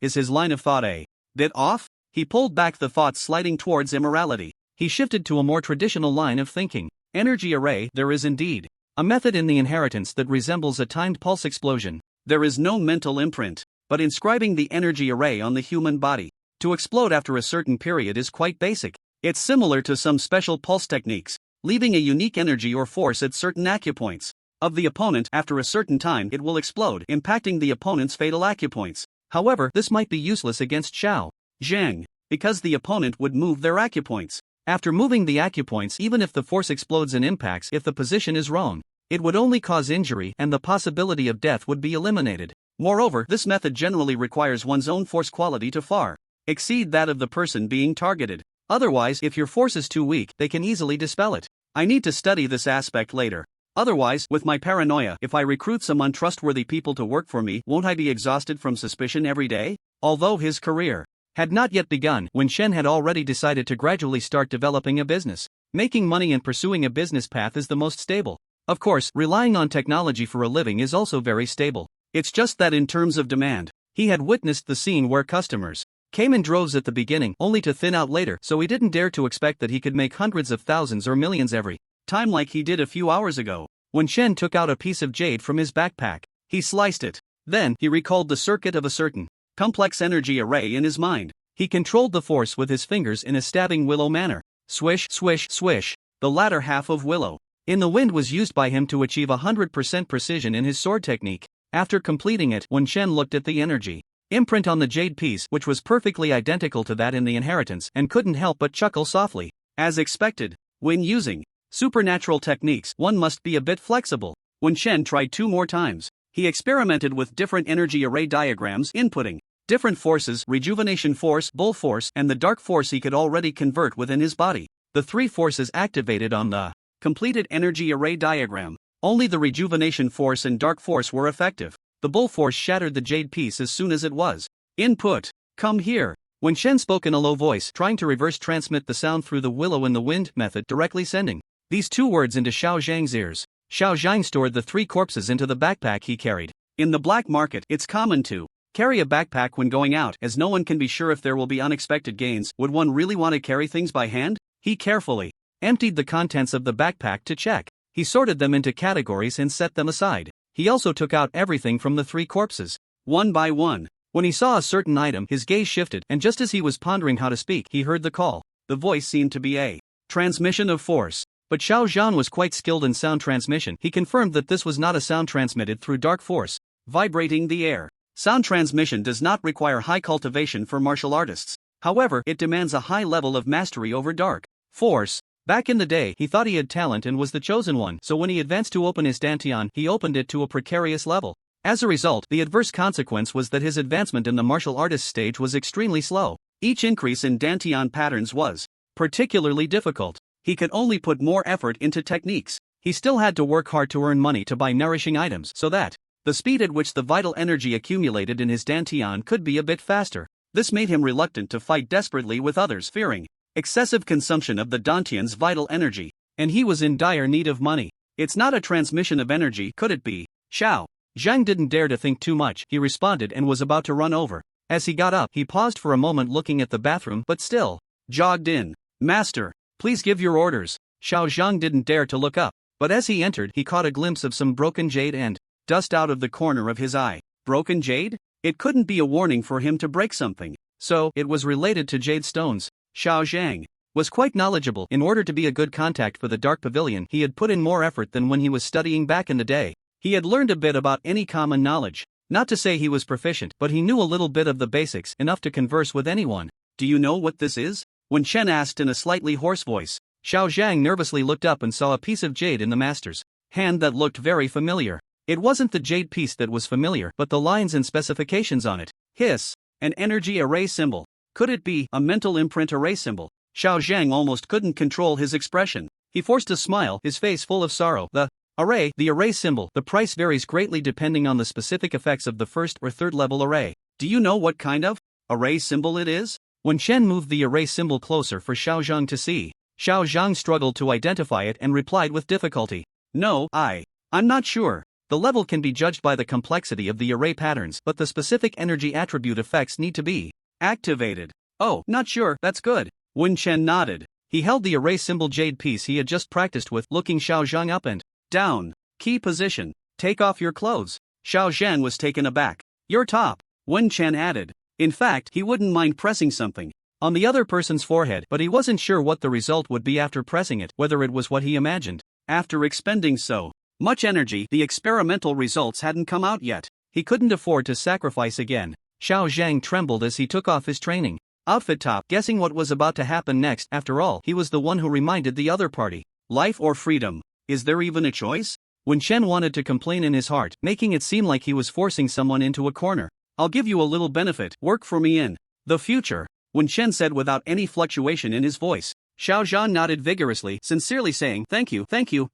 Is his line of thought a bit off? He pulled back the thoughts sliding towards immorality. He shifted to a more traditional line of thinking. Energy array. There is indeed a method in the inheritance that resembles a timed pulse explosion. There is no mental imprint, but inscribing the energy array on the human body to explode after a certain period is quite basic. It's similar to some special pulse techniques, leaving a unique energy or force at certain acupoints of the opponent. After a certain time, it will explode, impacting the opponent's fatal acupoints. However, this might be useless against Xiao Zhang, because the opponent would move their acupoints. After moving the acupoints, even if the force explodes and impacts, if the position is wrong, it would only cause injury and the possibility of death would be eliminated. Moreover, this method generally requires one's own force quality to far exceed that of the person being targeted. Otherwise, if your force is too weak, they can easily dispel it. I need to study this aspect later. Otherwise, with my paranoia, if I recruit some untrustworthy people to work for me, won't I be exhausted from suspicion every day? Although his career had not yet begun, Wen Shen had already decided to gradually start developing a business. Making money and pursuing a business path is the most stable. Of course, relying on technology for a living is also very stable. It's just that in terms of demand, he had witnessed the scene where customers came in droves at the beginning, only to thin out later, so he didn't dare to expect that he could make hundreds of thousands or millions every time like he did a few hours ago. When Shen took out a piece of jade from his backpack, he sliced it. Then, he recalled the circuit of a certain complex energy array in his mind. He controlled the force with his fingers in a stabbing willow manner. Swish, swish, swish. The latter half of willow in the wind was used by him to achieve 100% precision in his sword technique. After completing it, Wen Shen looked at the energy imprint on the jade piece, which was perfectly identical to that in the inheritance, and couldn't help but chuckle softly. As expected, when using supernatural techniques, one must be a bit flexible. Wen Shen tried 2 more times. He experimented with different energy array diagrams, inputting different forces: rejuvenation force, bull force, and the dark force he could already convert within his body. The 3 forces activated on the completed energy array diagram. Only the rejuvenation force and dark force were effective. The bull force shattered the jade piece as soon as it was input. Come here. When Shen spoke in a low voice, trying to reverse transmit the sound through the willow in the wind method, directly sending these 2 words into Xiao Zhang's ears. Xiao Zhang stored the 3 corpses into the backpack he carried. In the black market, it's common to carry a backpack when going out, as no one can be sure if there will be unexpected gains. Would one really want to carry things by hand? He carefully emptied the contents of the backpack to check. He sorted them into categories and set them aside. He also took out everything from the 3 corpses, one by one. When he saw a certain item, his gaze shifted, and just as he was pondering how to speak, he heard the call. The voice seemed to be a transmission of force. But Xiao Zhan was quite skilled in sound transmission. He confirmed that this was not a sound transmitted through dark force, vibrating the air. Sound transmission does not require high cultivation for martial artists. However, it demands a high level of mastery over dark force. Back in the day, he thought he had talent and was the chosen one, so when he advanced to open his dantian, he opened it to a precarious level. As a result, the adverse consequence was that his advancement in the martial artist stage was extremely slow. Each increase in dantian patterns was particularly difficult. He could only put more effort into techniques. He still had to work hard to earn money to buy nourishing items so that the speed at which the vital energy accumulated in his dantian could be a bit faster. This made him reluctant to fight desperately with others, fearing excessive consumption of the dantian's vital energy. And he was in dire need of money. It's not a transmission of energy, could it be? Xiao Zhang didn't dare to think too much. He responded and was about to run over. As he got up, he paused for a moment looking at the bathroom but still jogged in. Master, please give your orders. Xiao Zhang didn't dare to look up, but as he entered, he caught a glimpse of some broken jade and dust out of the corner of his eye. Broken jade? It couldn't be a warning for him to break something. So, it was related to jade stones. Xiao Zhang was quite knowledgeable. In order to be a good contact for the Dark Pavilion, he had put in more effort than when he was studying back in the day. He had learned a bit about any common knowledge. Not to say he was proficient, but he knew a little bit of the basics, enough to converse with anyone. Do you know what this is? When Chen asked in a slightly hoarse voice, Xiao Zhang nervously looked up and saw a piece of jade in the master's hand that looked very familiar. It wasn't the jade piece that was familiar, but the lines and specifications on it. Hiss, an energy array symbol. Could it be a mental imprint array symbol? Xiao Zhang almost couldn't control his expression. He forced a smile, his face full of sorrow. The array symbol. The price varies greatly depending on the specific effects of the first or third level array. Do you know what kind of array symbol it is? When Chen moved the array symbol closer for Xiao Zhang to see, Xiao Zhang struggled to identify it and replied with difficulty. No, I'm not sure. The level can be judged by the complexity of the array patterns, but the specific energy attribute effects need to be activated. Oh, not sure, that's good. Wen Chen nodded. He held the array symbol jade piece he had just practiced with, looking Xiao Zhang up and down. Key position. Take off your clothes. Xiao Zhang was taken aback. Your top, Wen Chen added. In fact, he wouldn't mind pressing something on the other person's forehead, but he wasn't sure what the result would be after pressing it, whether it was what he imagined. After expending so much energy, the experimental results hadn't come out yet. He couldn't afford to sacrifice again. Xiao Zhang trembled as he took off his training outfit top, guessing what was about to happen next. After all, he was the one who reminded the other party. Life or freedom? Is there even a choice? When Chen wanted to complain in his heart, making it seem like he was forcing someone into a corner. I'll give you a little benefit, work for me in the future. When Chen said without any fluctuation in his voice, Xiao Zhan nodded vigorously, sincerely saying, thank you,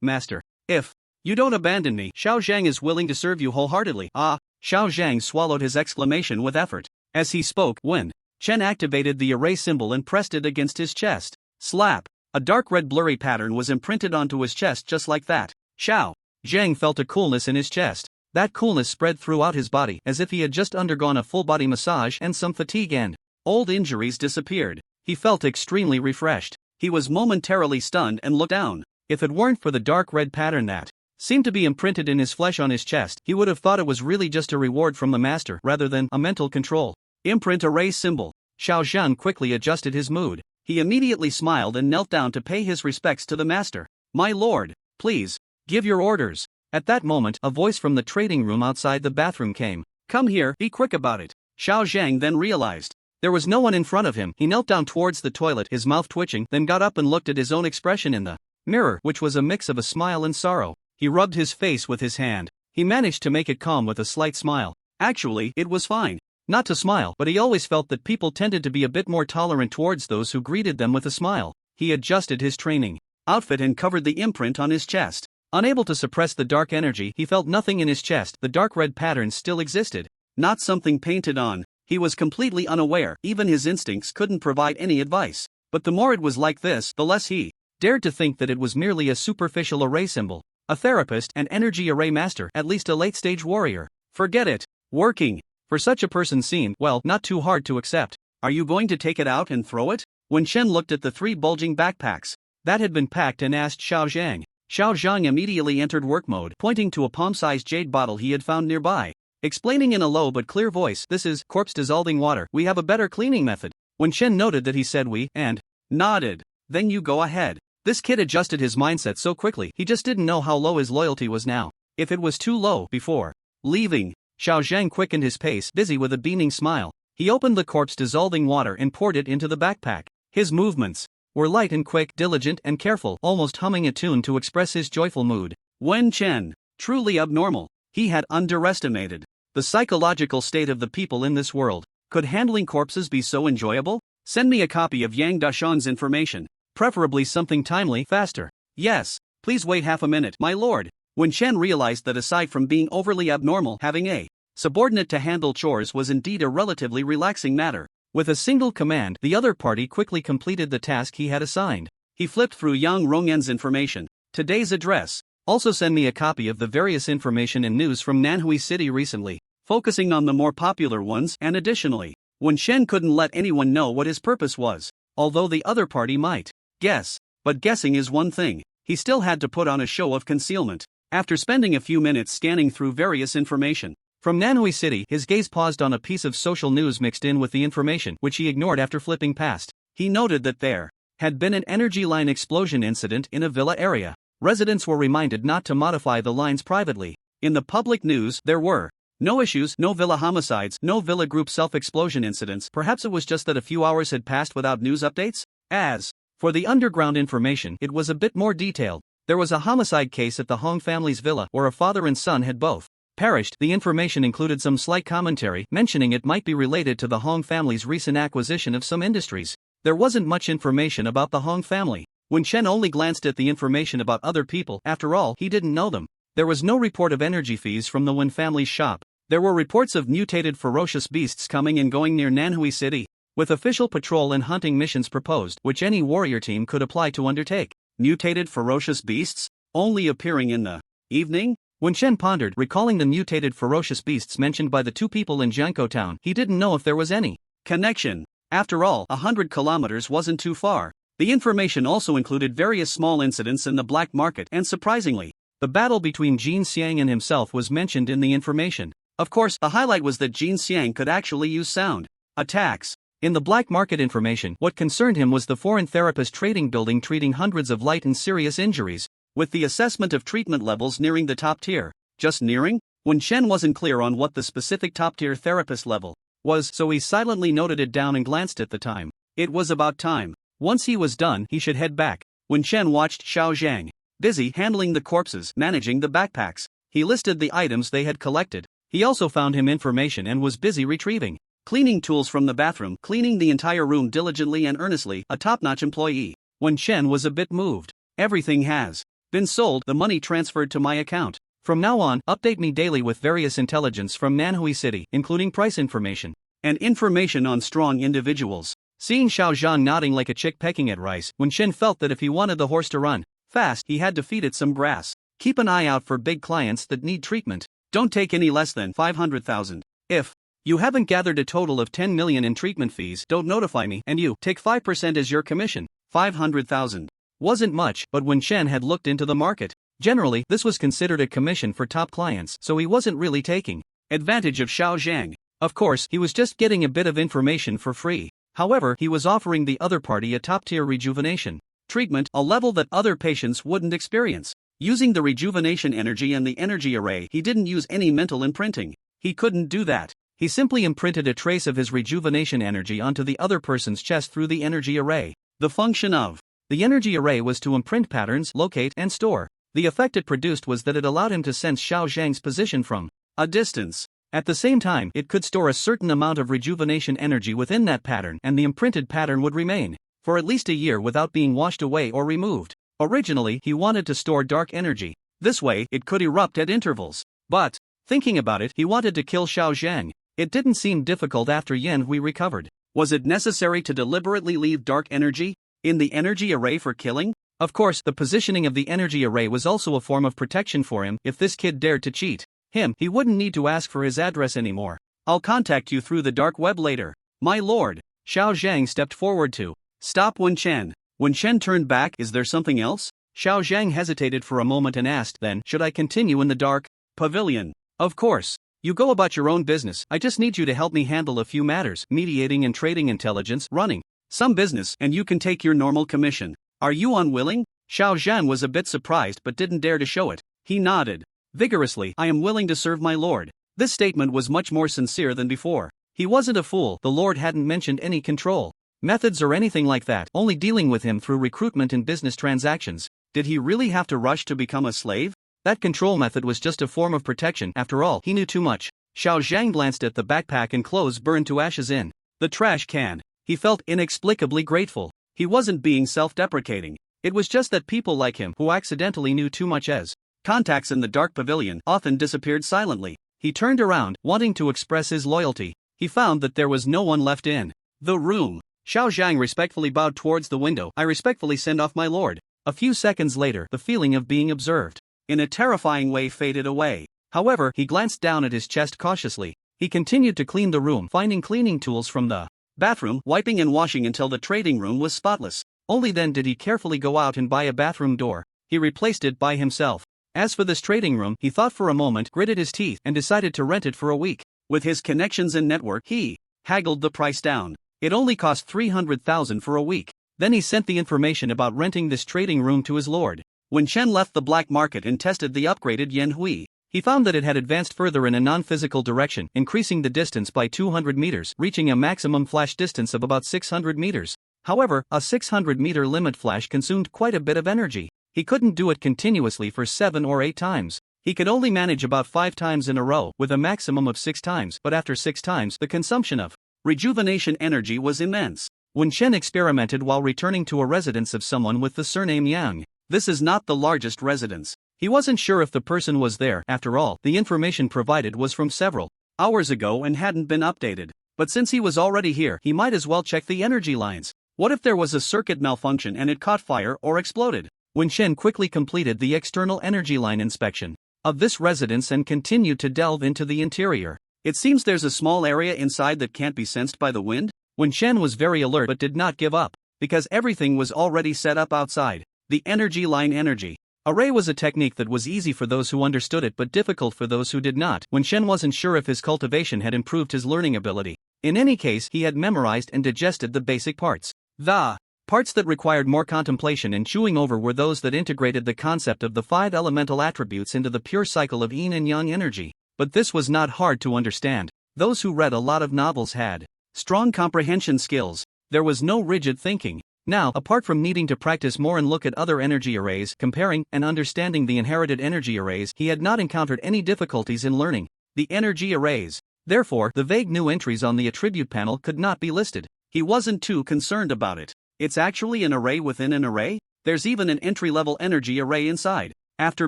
master. If you don't abandon me, Xiao Zhang is willing to serve you wholeheartedly. Ah, Xiao Zhang swallowed his exclamation with effort. As he spoke, Wen Chen activated the array symbol and pressed it against his chest. Slap! A dark red blurry pattern was imprinted onto his chest just like that. Xiao Zhang felt a coolness in his chest. That coolness spread throughout his body, as if he had just undergone a full body massage, and some fatigue and old injuries disappeared. He felt extremely refreshed. He was momentarily stunned and looked down. If it weren't for the dark red pattern that seemed to be imprinted in his flesh on his chest, he would have thought it was really just a reward from the master rather than a mental control. Imprint array symbol. Xiao Zhan quickly adjusted his mood. He immediately smiled and knelt down to pay his respects to the master. My lord, please, give your orders. At that moment, a voice from the trading room outside the bathroom came. Come here, be quick about it. Xiao Zhang then realized there was no one in front of him. He knelt down towards the toilet, his mouth twitching, then got up and looked at his own expression in the mirror, which was a mix of a smile and sorrow. He rubbed his face with his hand. He managed to make it calm with a slight smile. Actually, it was fine not to smile, but he always felt that people tended to be a bit more tolerant towards those who greeted them with a smile. He adjusted his training outfit and covered the imprint on his chest. Unable to suppress the dark energy, he felt nothing in his chest. The dark red pattern still existed. Not something painted on. He was completely unaware. Even his instincts couldn't provide any advice. But the more it was like this, the less he dared to think that it was merely a superficial array symbol. A therapist, an energy array master, at least a late-stage warrior. Forget it. Working for such a person seemed, well, not too hard to accept. Are you going to take it out and throw it? When Chen looked at the 3 bulging backpacks, that had been packed and asked Xiao Zhang. Xiao Zhang immediately entered work mode, pointing to a palm-sized jade bottle he had found nearby. Explaining in a low but clear voice, "This is corpse dissolving water. We have a better cleaning method." When Chen noted that he said we, and nodded, "Then you go ahead." This kid adjusted his mindset so quickly, he just didn't know how low his loyalty was now. If it was too low before leaving, Xiao Zhang quickened his pace, busy with a beaming smile. He opened the corpse dissolving water and poured it into the backpack. His movements were light and quick, diligent and careful, almost humming a tune to express his joyful mood. Wen Chen, truly abnormal. He had underestimated the psychological state of the people in this world. Could handling corpses be so enjoyable? Send me a copy of Yang Dashan's information, preferably something timely, faster. Yes, please wait half a minute, my lord. When Chen realized that aside from being overly abnormal, having a subordinate to handle chores was indeed a relatively relaxing matter. With a single command, the other party quickly completed the task he had assigned. He flipped through Yang Rong'an's information. Today's address. Also send me a copy of the various information and news from Manhwa City recently, focusing on the more popular ones, and additionally, Wen Chen couldn't let anyone know what his purpose was, although the other party might guess. But guessing is one thing, he still had to put on a show of concealment. After spending a few minutes scanning through various information from Manhwa City, his gaze paused on a piece of social news mixed in with the information, which he ignored after flipping past. He noted that there had been an energy line explosion incident in a villa area. Residents were reminded not to modify the lines privately. In the public news, there were no issues, no villa homicides, no villa group self-explosion incidents. Perhaps it was just that a few hours had passed without news updates? As for the underground information, it was a bit more detailed. There was a homicide case at the Hong family's villa, where a father and son had both perished. The information included some slight commentary, mentioning it might be related to the Hong family's recent acquisition of some industries. There wasn't much information about the Hong family. When Chen only glanced at the information about other people, after all, he didn't know them. There was no report of energy fees from the Wen family's shop. There were reports of mutated ferocious beasts coming and going near Nanhui City, with official patrol and hunting missions proposed, which any warrior team could apply to undertake. Mutated ferocious beasts? Only appearing in the evening? When Chen pondered, recalling the mutated ferocious beasts mentioned by the two people in Jiankou town, he didn't know if there was any connection. After all, 100 kilometers wasn't too far. The information also included various small incidents in the black market, and surprisingly, the battle between Jin Xiang and himself was mentioned in the information. Of course, the highlight was that Jin Xiang could actually use sound attacks. In the black market information, what concerned him was the foreign therapist trading building treating hundreds of light and serious injuries, with the assessment of treatment levels nearing the top tier. Just nearing? When Chen wasn't clear on what the specific top tier therapist level was, so he silently noted it down and glanced at the time. It was about time. Once he was done, he should head back. When Chen watched Xiao Zhang busy handling the corpses, managing the backpacks, he listed the items they had collected. He also found him information and was busy retrieving cleaning tools from the bathroom, cleaning the entire room diligently and earnestly, a top-notch employee. When Chen was a bit moved. Everything has been sold, the money transferred to my account. From now on, update me daily with various intelligence from Nanhui City, including price information and information on strong individuals. Seeing Xiao Zhang nodding like a chick pecking at rice, Wen Chen felt that if he wanted the horse to run fast, he had to feed it some grass. Keep an eye out for big clients that need treatment. Don't take any less than 500,000. If you haven't gathered a total of 10 million in treatment fees, don't notify me, and you take 5% as your commission. 500,000 wasn't much, but Wen Chen had looked into the market. Generally, this was considered a commission for top clients, so he wasn't really taking advantage of Xiao Zhang. Of course, he was just getting a bit of information for free. However, he was offering the other party a top-tier rejuvenation treatment, a level that other patients wouldn't experience. Using the rejuvenation energy and the energy array, he didn't use any mental imprinting. He couldn't do that. He simply imprinted a trace of his rejuvenation energy onto the other person's chest through the energy array. The function of the energy array was to imprint patterns, locate, and store. The effect it produced was that it allowed him to sense Xiao Zhang's position from a distance. At the same time, it could store a certain amount of rejuvenation energy within that pattern, and the imprinted pattern would remain for at least a year without being washed away or removed. Originally, he wanted to store dark energy. This way, it could erupt at intervals. But, thinking about it, he wanted to kill Xiao Zhang. It didn't seem difficult after Yan Hui recovered. Was it necessary to deliberately leave dark energy in the energy array for killing? Of course, the positioning of the energy array was also a form of protection for him. If this kid dared to cheat him, he wouldn't need to ask for his address anymore. I'll contact you through the dark web later. My lord. Xiao Zhang stepped forward to stop Wen Chen. When Shen turned back, "Is there something else?" Xiao Zhang hesitated for a moment and asked, "Then, should I continue in the dark pavilion?" "Of course. You go about your own business. I just need you to help me handle a few matters, mediating and trading intelligence, running some business, and you can take your normal commission. Are you unwilling?" Xiao Zhan was a bit surprised but didn't dare to show it. He nodded vigorously. "I am willing to serve my lord." This statement was much more sincere than before. He wasn't a fool. The lord hadn't mentioned any control methods or anything like that, only dealing with him through recruitment and business transactions. Did he really have to rush to become a slave? That control method was just a form of protection. After all, he knew too much. Xiao Zhang glanced at the backpack and clothes burned to ashes in the trash can. He felt inexplicably grateful. He wasn't being self-deprecating. It was just that people like him, who accidentally knew too much as contacts in the dark pavilion, often disappeared silently. He turned around, wanting to express his loyalty. He found that there was no one left in the room. Xiao Zhang respectfully bowed towards the window. "I respectfully send off my lord." A few seconds later, the feeling of being observed in a terrifying way faded away. However, he glanced down at his chest cautiously. He continued to clean the room, finding cleaning tools from the bathroom, wiping and washing until the trading room was spotless. Only then did he carefully go out and buy a bathroom door. He replaced it by himself. As for this trading room, he thought for a moment, gritted his teeth, and decided to rent it for a week. With his connections and network, he haggled the price down. It only cost 300,000 for a week. Then he sent the information about renting this trading room to his lord. When Chen left the black market and tested the upgraded Yen Hui, he found that it had advanced further in a non-physical direction, increasing the distance by 200 meters, reaching a maximum flash distance of about 600 meters. However, a 600-meter limit flash consumed quite a bit of energy. He couldn't do it continuously for 7 or 8 times. He could only manage about 5 times in a row, with a maximum of 6 times, but after 6 times, the consumption of rejuvenation energy was immense. When Chen experimented while returning to a residence of someone with the surname Yang, this is not the largest residence. He wasn't sure if the person was there. After all, the information provided was from several hours ago and hadn't been updated. But since he was already here, he might as well check the energy lines. What if there was a circuit malfunction and it caught fire or exploded? When Chen quickly completed the external energy line inspection of this residence and continued to delve into the interior, it seems there's a small area inside that can't be sensed by the wind. When Chen was very alert but did not give up, because everything was already set up outside. The energy line energy array was a technique that was easy for those who understood it but difficult for those who did not. When Chen wasn't sure if his cultivation had improved his learning ability. In any case, he had memorized and digested the basic parts. The parts that required more contemplation and chewing over were those that integrated the concept of the 5 elemental attributes into the pure cycle of yin and yang energy. But this was not hard to understand. Those who read a lot of novels had strong comprehension skills. There was no rigid thinking. Now, apart from needing to practice more and look at other energy arrays, comparing and understanding the inherited energy arrays, he had not encountered any difficulties in learning the energy arrays. Therefore, the vague new entries on the attribute panel could not be listed. He wasn't too concerned about it. It's actually an array within an array? There's even an entry-level energy array inside. After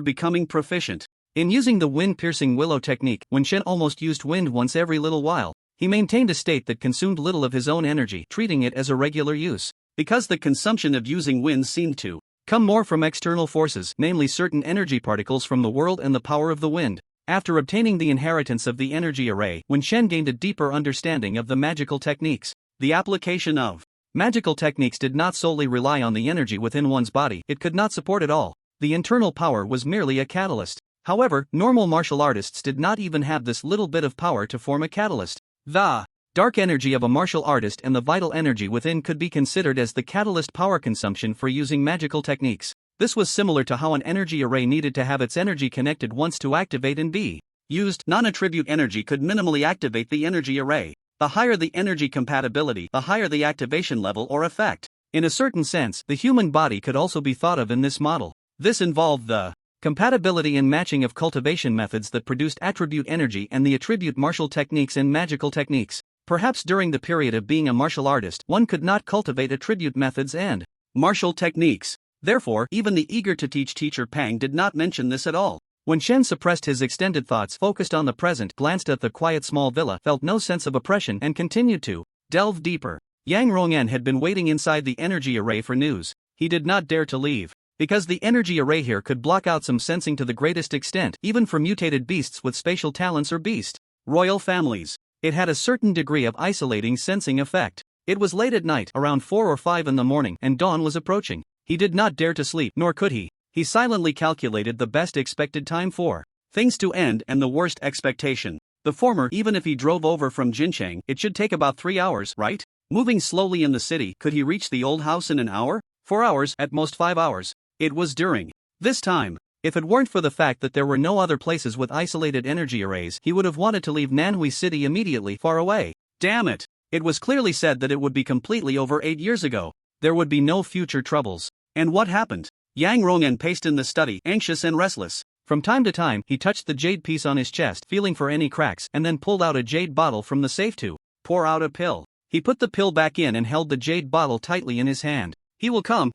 becoming proficient in using the wind-piercing willow technique, when Shen almost used wind once every little while, he maintained a state that consumed little of his own energy, treating it as a regular use. Because the consumption of using wind seemed to come more from external forces, namely certain energy particles from the world and the power of the wind. After obtaining the inheritance of the energy array, when Shen gained a deeper understanding of the magical techniques, the application of magical techniques did not solely rely on the energy within one's body. It could not support it all. The internal power was merely a catalyst. However, normal martial artists did not even have this little bit of power to form a catalyst. The dark energy of a martial artist and the vital energy within could be considered as the catalyst power consumption for using magical techniques. This was similar to how an energy array needed to have its energy connected once to activate and be used. Non-attribute energy could minimally activate the energy array. The higher the energy compatibility, the higher the activation level or effect. In a certain sense, the human body could also be thought of in this model. This involved the compatibility and matching of cultivation methods that produced attribute energy and the attribute martial techniques and magical techniques. Perhaps during the period of being a martial artist, one could not cultivate attribute methods and martial techniques. Therefore, even the eager-to-teach teacher Pang did not mention this at all. When Shen suppressed his extended thoughts, focused on the present, glanced at the quiet small villa, felt no sense of oppression, and continued to delve deeper. Yang Rong'an had been waiting inside the energy array for news. He did not dare to leave, because the energy array here could block out some sensing to the greatest extent, even for mutated beasts with spatial talents or beast royal families. It had a certain degree of isolating sensing effect. It was late at night, around 4 or 5 in the morning, and dawn was approaching. He did not dare to sleep, nor could he. He silently calculated the best expected time for things to end and the worst expectation. The former, even if he drove over from Jincheng, it should take about 3 hours, right? Moving slowly in the city, could he reach the old house in an hour? 4 hours, at most 5 hours. It was during this time. If it weren't for the fact that there were no other places with isolated energy arrays, he would have wanted to leave Manhwa City immediately, far away. Damn it! It was clearly said that it would be completely over 8 years ago. There would be no future troubles. And what happened? Yang Rongyan paced in the study, anxious and restless. From time to time, he touched the jade piece on his chest, feeling for any cracks, and then pulled out a jade bottle from the safe to pour out a pill. He put the pill back in and held the jade bottle tightly in his hand. He will come,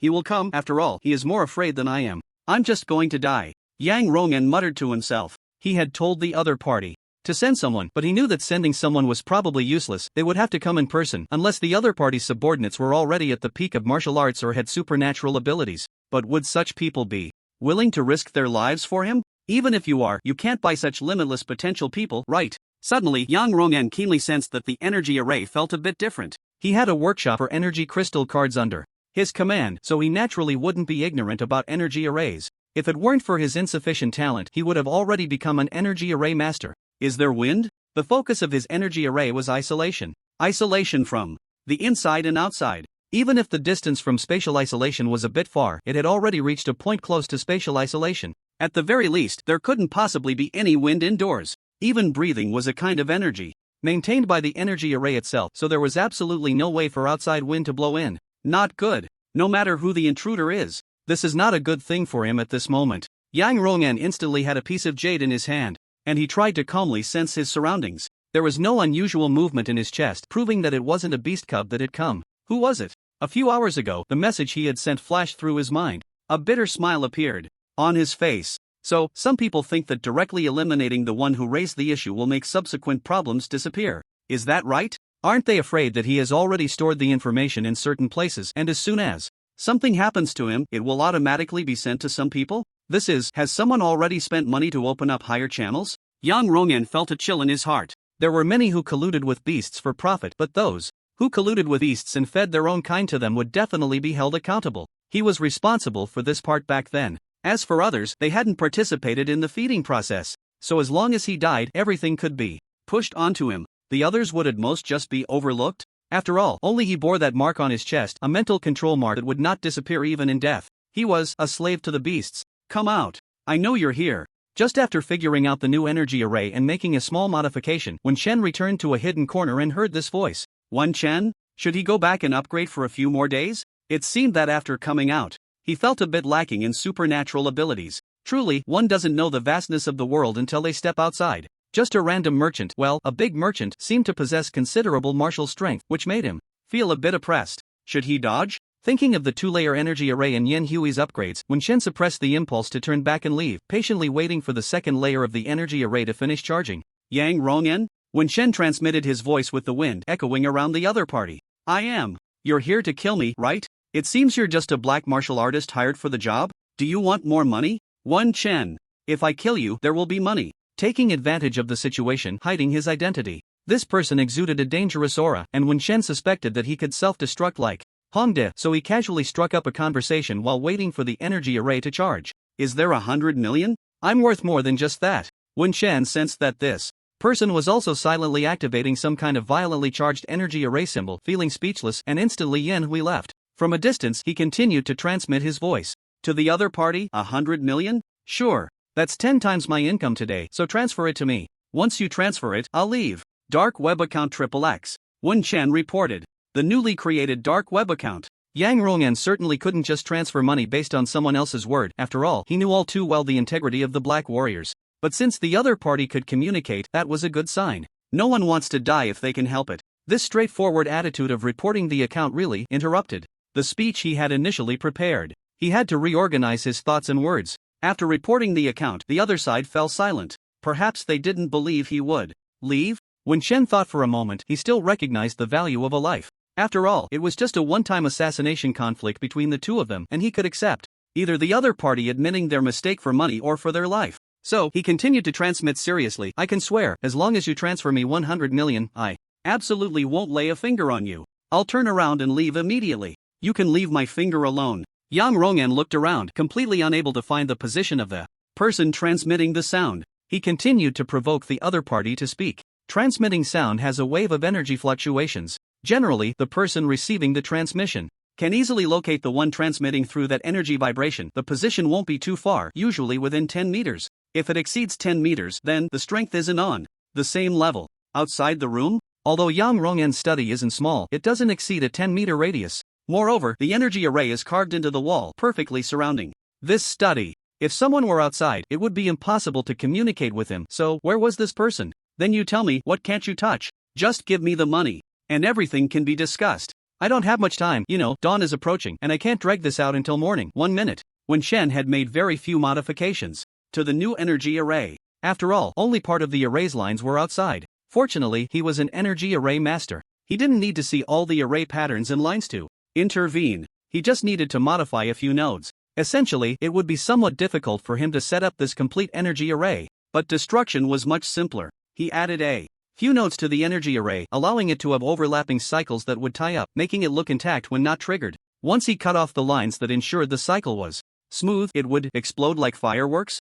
after all, he is more afraid than I am. I'm just going to die. Yang Rongyan muttered to himself. He had told the other party to send someone, but he knew that sending someone was probably useless. They would have to come in person, unless the other party's subordinates were already at the peak of martial arts or had supernatural abilities. But would such people be willing to risk their lives for him? Even if you are, you can't buy such limitless potential people, right? Suddenly, Yang Rongyan keenly sensed that the energy array felt a bit different. He had a workshop for energy crystal cards under his command, so he naturally wouldn't be ignorant about energy arrays. If it weren't for his insufficient talent, he would have already become an energy array master. Is there wind? The focus of his energy array was isolation. Isolation from the inside and outside. Even if the distance from spatial isolation was a bit far, it had already reached a point close to spatial isolation. At the very least, there couldn't possibly be any wind indoors. Even breathing was a kind of energy, maintained by the energy array itself, so there was absolutely no way for outside wind to blow in. Not good. No matter who the intruder is, this is not a good thing for him at this moment. Yang Rongyan instantly had a piece of jade in his hand, and he tried to calmly sense his surroundings. There was no unusual movement in his chest, proving that it wasn't a beast cub that had come. Who was it? A few hours ago, the message he had sent flashed through his mind. A bitter smile appeared on his face. So, some people think that directly eliminating the one who raised the issue will make subsequent problems disappear. Is that right? Aren't they afraid that he has already stored the information in certain places, and as soon as something happens to him, it will automatically be sent to some people? Has someone already spent money to open up higher channels? Yang Rongyan felt a chill in his heart. There were many who colluded with beasts for profit, but those who colluded with beasts and fed their own kind to them would definitely be held accountable. He was responsible for this part back then. As for others, they hadn't participated in the feeding process, so as long as he died, everything could be pushed onto him. The others would at most just be overlooked. After all, only he bore that mark on his chest, a mental control mark that would not disappear even in death. He was a slave to the beasts. Come out. I know you're here. Just after figuring out the new energy array and making a small modification, Wen Chen returned to a hidden corner and heard this voice. Wen Chen? Should he go back and upgrade for a few more days? It seemed that after coming out, he felt a bit lacking in supernatural abilities. Truly, one doesn't know the vastness of the world until they step outside. Just a random merchant, well, a big merchant, seemed to possess considerable martial strength, which made him feel a bit oppressed. Should he dodge? Thinking of the 2-layer energy array and Yen Hui's upgrades, Wen Chen suppressed the impulse to turn back and leave, patiently waiting for the second layer of the energy array to finish charging. Yang Rongyan? Wen Chen transmitted his voice with the wind echoing around the other party. I am. You're here to kill me, right? It seems you're just a black martial artist hired for the job? Do you want more money? Wen Chen. If I kill you, there will be money. Taking advantage of the situation, hiding his identity. This person exuded a dangerous aura, and Wen Chen suspected that he could self-destruct like Hongde, so he casually struck up a conversation while waiting for the energy array to charge. Is there 100 million? I'm worth more than just that. Wen Chen sensed that this person was also silently activating some kind of violently charged energy array symbol, feeling speechless, and instantly Yen Hui left. From a distance, he continued to transmit his voice. To the other party, 100 million? Sure. That's 10 times my income today, so transfer it to me. Once you transfer it, I'll leave. Dark web account XXX. Wen Chen reported. The newly created dark web account. Yang Rongyan certainly couldn't just transfer money based on someone else's word. After all, he knew all too well the integrity of the Black Warriors. But since the other party could communicate, that was a good sign. No one wants to die if they can help it. This straightforward attitude of reporting the account really interrupted the speech he had initially prepared. He had to reorganize his thoughts and words. After reporting the account, the other side fell silent. Perhaps they didn't believe he would leave? When Chen thought for a moment, he still recognized the value of a life. After all, it was just a one-time assassination conflict between the two of them, and he could accept either the other party admitting their mistake for money or for their life. So, he continued to transmit seriously. I can swear, as long as you transfer me 100 million, I absolutely won't lay a finger on you. I'll turn around and leave immediately. You can leave my finger alone. Yang Rongan looked around, completely unable to find the position of the person transmitting the sound. He continued to provoke the other party to speak. Transmitting sound has a wave of energy fluctuations. Generally, the person receiving the transmission can easily locate the one transmitting through that energy vibration. The position won't be too far, usually within 10 meters. If it exceeds 10 meters, then the strength isn't on the same level. Outside the room? Although Yang Rongan's study isn't small, it doesn't exceed a 10-meter radius. Moreover, the energy array is carved into the wall, perfectly surrounding this study. If someone were outside, it would be impossible to communicate with him. So, where was this person? Then you tell me, what can't you touch? Just give me the money, and everything can be discussed. I don't have much time, dawn is approaching, and I can't drag this out until morning. 1 minute. When Shen had made very few modifications to the new energy array. After all, only part of the array's lines were outside. Fortunately, he was an energy array master. He didn't need to see all the array patterns and lines to intervene. He just needed to modify a few nodes. Essentially, it would be somewhat difficult for him to set up this complete energy array, but destruction was much simpler. He added a few nodes to the energy array, allowing it to have overlapping cycles that would tie up, making it look intact when not triggered. Once he cut off the lines that ensured the cycle was smooth, it would explode like fireworks.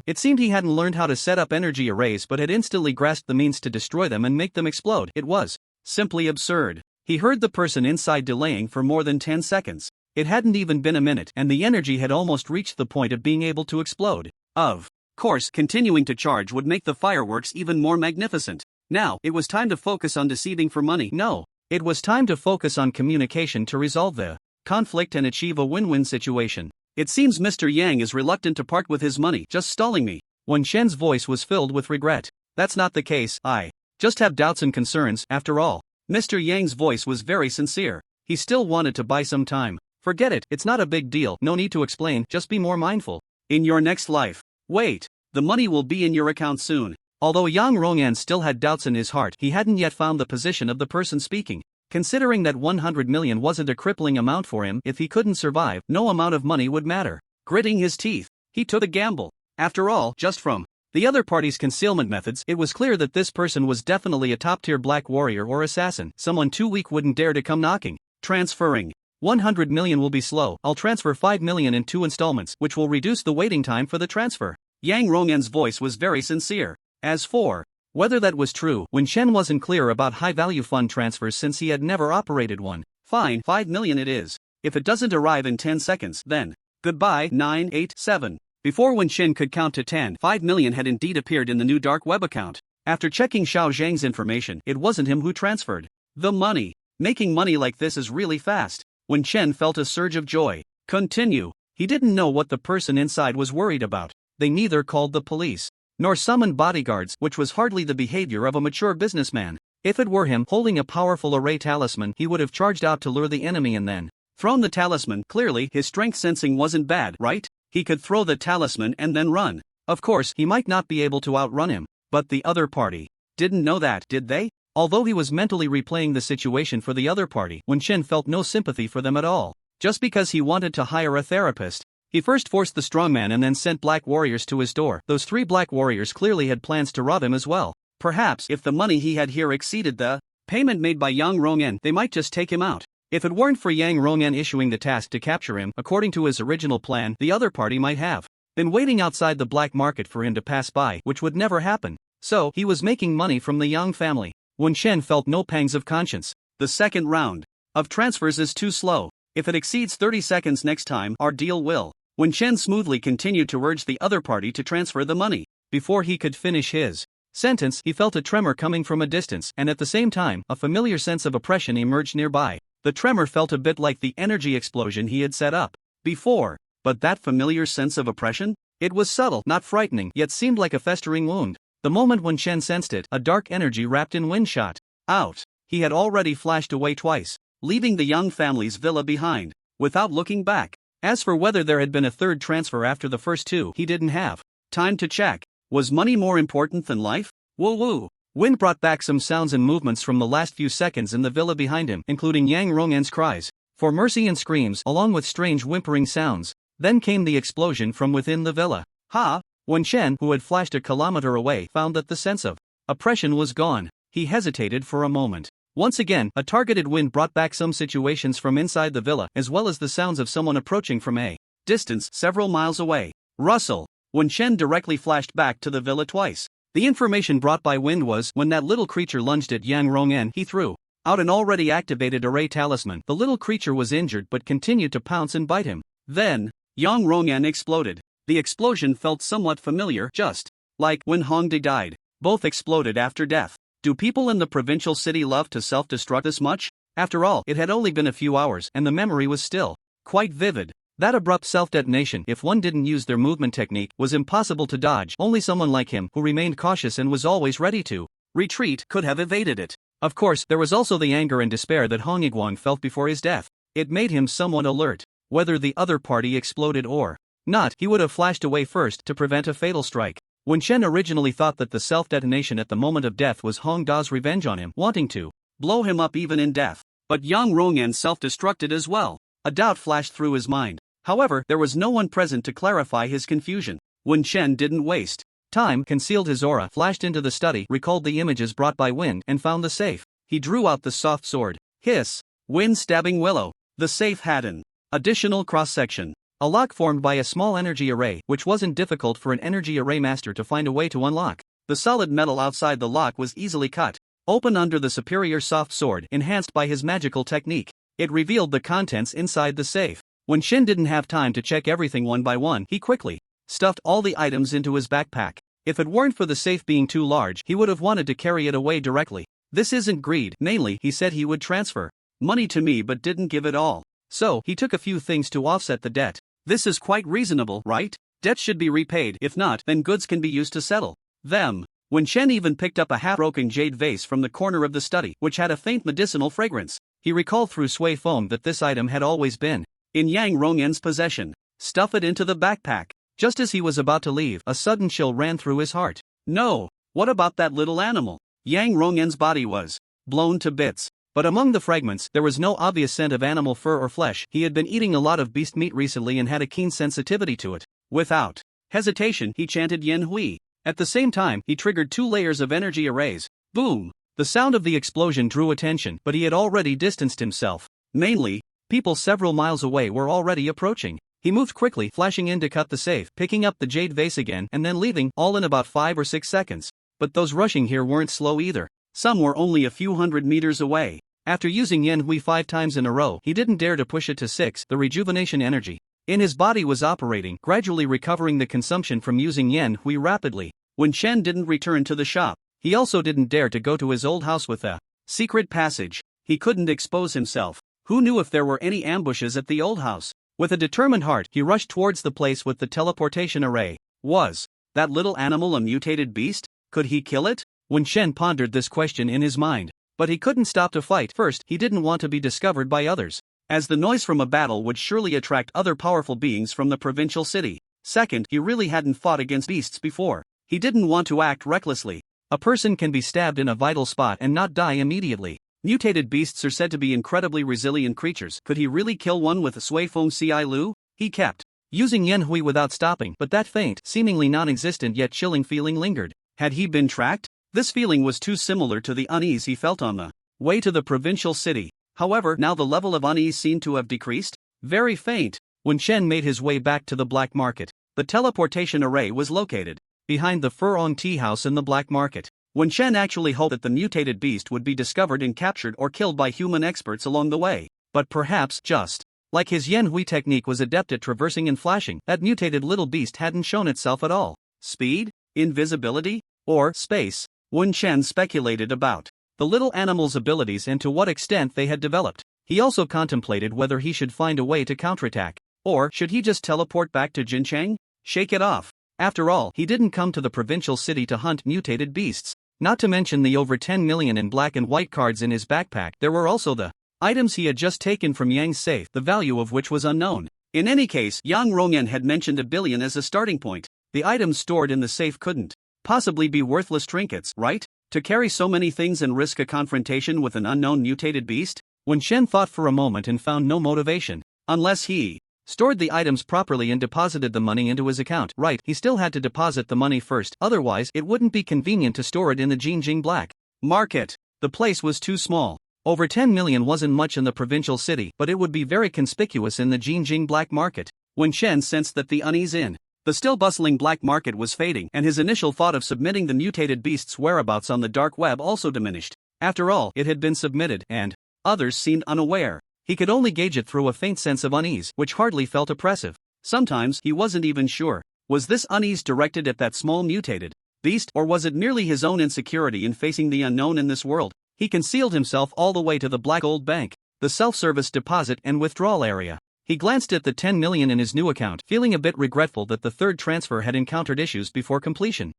It seemed he hadn't learned how to set up energy arrays but had instantly grasped the means to destroy them and make them explode. It was simply absurd. He heard the person inside delaying for more than 10 seconds. It hadn't even been a minute, and the energy had almost reached the point of being able to explode. Of course, continuing to charge would make the fireworks even more magnificent. Now, it was time to focus on deceiving for money. No, it was time to focus on communication to resolve the conflict and achieve a win-win situation. It seems Mr. Yang is reluctant to part with his money, just stalling me. Wen Shen's voice was filled with regret. That's not the case, I just have doubts and concerns. After all, Mr. Yang's voice was very sincere. He still wanted to buy some time. Forget it, it's not a big deal, no need to explain, just be more mindful. In your next life. Wait, the money will be in your account soon. Although Yang Rongan still had doubts in his heart, he hadn't yet found the position of the person speaking. Considering that 100 million wasn't a crippling amount for him, if he couldn't survive, no amount of money would matter. Gritting his teeth, he took a gamble. After all, just from the other party's concealment methods, it was clear that this person was definitely a top-tier black warrior or assassin. Someone too weak wouldn't dare to come knocking. Transferring 100 million will be slow. I'll transfer 5 million in 2 installments, which will reduce the waiting time for the transfer. Yang Rongan's voice was very sincere. As for whether that was true, Wen Shen wasn't clear about high-value fund transfers since he had never operated one. Fine, 5 million it is. If it doesn't arrive in 10 seconds, then goodbye. 9, 8, 7. Before Wen Shen could count to 10, 5 million had indeed appeared in the new dark web account. After checking Xiao Zhang's information, it wasn't him who transferred the money. Making money like this is really fast. Wen Shen felt a surge of joy. Continue. He didn't know what the person inside was worried about. They neither called the police nor summoned bodyguards, which was hardly the behavior of a mature businessman. If it were him holding a powerful array talisman, he would have charged out to lure the enemy and then thrown the talisman. Clearly, his strength sensing wasn't bad, right? He could throw the talisman and then run. Of course, he might not be able to outrun him, but the other party didn't know that, did they? Although he was mentally replaying the situation for the other party, Wen Shen felt no sympathy for them at all. Just because he wanted to hire a therapist, he first forced the strongman and then sent black warriors to his door. Those 3 black warriors clearly had plans to rob him as well. Perhaps, if the money he had here exceeded the payment made by Yang Rongan, they might just take him out. If it weren't for Yang Rongan issuing the task to capture him, according to his original plan, the other party might have been waiting outside the black market for him to pass by, which would never happen. So, he was making money from the Yang family. Wen Shen felt no pangs of conscience. The second round of transfers is too slow. If it exceeds 30 seconds next time, our deal will. Wen Shen smoothly continued to urge the other party to transfer the money. Before he could finish his sentence, he felt a tremor coming from a distance, and at the same time, a familiar sense of oppression emerged nearby. The tremor felt a bit like the energy explosion he had set up before. But that familiar sense of oppression? It was subtle, not frightening, yet seemed like a festering wound. The moment Wen Shen sensed it, a dark energy wrapped in wind shot out. He had already flashed away twice, leaving the Yang family's villa behind, without looking back. As for whether there had been a third transfer after the first 2, he didn't have time to check. Was money more important than life? Woo woo. Wind brought back some sounds and movements from the last few seconds in the villa behind him, including Yang Rongan's cries for mercy and screams, along with strange whimpering sounds. Then came the explosion from within the villa. Ha! Wen Shen, who had flashed a kilometer away, found that the sense of oppression was gone. He hesitated for a moment. Once again, a targeted wind brought back some situations from inside the villa as well as the sounds of someone approaching from a distance several miles away. Russell. Wen Shen directly flashed back to the villa twice. The information brought by wind was when that little creature lunged at Yang Rong'an, he threw out an already activated array talisman. The little creature was injured but continued to pounce and bite him. Then, Yang Rong'an exploded. The explosion felt somewhat familiar, just like when Hongde died. Both exploded after death. Do people in the provincial city love to self-destruct this much? After all, it had only been a few hours and the memory was still quite vivid. That abrupt self-detonation, if one didn't use their movement technique, was impossible to dodge. Only someone like him, who remained cautious and was always ready to retreat, could have evaded it. Of course, there was also the anger and despair that Hong Yiguang felt before his death. It made him somewhat alert. Whether the other party exploded or not, he would have flashed away first to prevent a fatal strike. Wen Shen originally thought that the self-detonation at the moment of death was Hong Da's revenge on him, wanting to blow him up even in death. But Yang Rong'an self-destructed as well. A doubt flashed through his mind. However, there was no one present to clarify his confusion. Wen Shen didn't waste time, concealed his aura, flashed into the study, recalled the images brought by wind, and found the safe. He drew out the soft sword. Hiss! Wind stabbing willow. The safe had an additional cross-section. A lock formed by a small energy array, which wasn't difficult for an energy array master to find a way to unlock. The solid metal outside the lock was easily cut open under the superior soft sword, enhanced by his magical technique. It revealed the contents inside the safe. When Shen didn't have time to check everything one by one, he quickly stuffed all the items into his backpack. If it weren't for the safe being too large, he would have wanted to carry it away directly. This isn't greed. Mainly, he said he would transfer money to me but didn't give it all. So, he took a few things to offset the debt. This is quite reasonable, right? Debt should be repaid. If not, then goods can be used to settle them. When Shen even picked up a half-broken jade vase from the corner of the study, which had a faint medicinal fragrance, he recalled through Sui Feng that this item had always been in Yang Rong'an's possession. Stuff it into the backpack. Just as he was about to leave, a sudden chill ran through his heart. No, what about that little animal? Yang Rong'an's body was blown to bits. But among the fragments, there was no obvious scent of animal fur or flesh. He had been eating a lot of beast meat recently and had a keen sensitivity to it. Without hesitation, he chanted Yen Hui. At the same time, he triggered 2 layers of energy arrays. Boom! The sound of the explosion drew attention, but he had already distanced himself. Mainly, people several miles away were already approaching. He moved quickly, flashing in to cut the safe, picking up the jade vase again and then leaving, all in about 5 or 6 seconds. But those rushing here weren't slow either. Some were only a few hundred meters away. After using Yen Hui 5 times in a row, he didn't dare to push it to 6. The rejuvenation energy in his body was operating, gradually recovering the consumption from using Yen Hui rapidly. When Shen didn't return to the shop, he also didn't dare to go to his old house with a secret passage. He couldn't expose himself. Who knew if there were any ambushes at the old house? With a determined heart, he rushed towards the place with the teleportation array. Was that little animal a mutated beast? Could he kill it? When Shen pondered this question in his mind. But he couldn't stop to fight. First, he didn't want to be discovered by others, as the noise from a battle would surely attract other powerful beings from the provincial city. Second, he really hadn't fought against beasts before. He didn't want to act recklessly. A person can be stabbed in a vital spot and not die immediately. Mutated beasts are said to be incredibly resilient creatures. Could he really kill one with a Sui Feng Ci Lu? He kept using Yen Hui without stopping, but that faint, seemingly non-existent yet chilling feeling lingered. Had he been tracked? This feeling was too similar to the unease he felt on the way to the provincial city. However, now the level of unease seemed to have decreased. Very faint. When Shen made his way back to the black market, the teleportation array was located behind the Furong tea house in the black market. When Shen actually hoped that the mutated beast would be discovered and captured or killed by human experts along the way. But perhaps, just like his Yen Hui technique was adept at traversing and flashing, that mutated little beast hadn't shown itself at all. Speed? Invisibility? Or space? Wen Shen speculated about the little animal's abilities and to what extent they had developed. He also contemplated whether he should find a way to counterattack, or should he just teleport back to Jincheng? Shake it off. After all, he didn't come to the provincial city to hunt mutated beasts. Not to mention the over 10 million in black and white cards in his backpack, there were also the items he had just taken from Yang's safe, the value of which was unknown. In any case, Yang Rong'an had mentioned 1 billion as a starting point. The items stored in the safe couldn't possibly be worthless trinkets, right? To carry so many things and risk a confrontation with an unknown mutated beast? When Shen thought for a moment and found no motivation. Unless he stored the items properly and deposited the money into his account. Right, he still had to deposit the money first, otherwise it wouldn't be convenient to store it in the Jinjing Black Market. The place was too small. Over 10 million wasn't much in the provincial city, but it would be very conspicuous in the Jinjing black market. When Shen sensed that the unease in the still bustling black market was fading, and his initial thought of submitting the mutated beast's whereabouts on the dark web also diminished. After all, it had been submitted, and others seemed unaware. He could only gauge it through a faint sense of unease, which hardly felt oppressive. Sometimes he wasn't even sure. Was this unease directed at that small mutated beast, or was it merely his own insecurity in facing the unknown in this world? He concealed himself all the way to the black old bank, the self-service deposit and withdrawal area. He glanced at the 10 million in his new account, feeling a bit regretful that the third transfer had encountered issues before completion.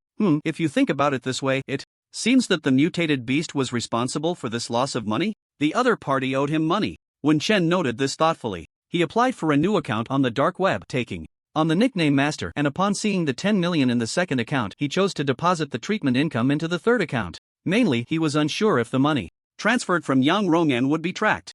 If you think about it this way, it seems that the mutated beast was responsible for this loss of money? The other party owed him money. When Chen noted this thoughtfully, he applied for a new account on the dark web, taking on the nickname Master, and upon seeing the 10 million in the second account, he chose to deposit the treatment income into the third account. Mainly, he was unsure if the money transferred from Yang Rongan would be tracked.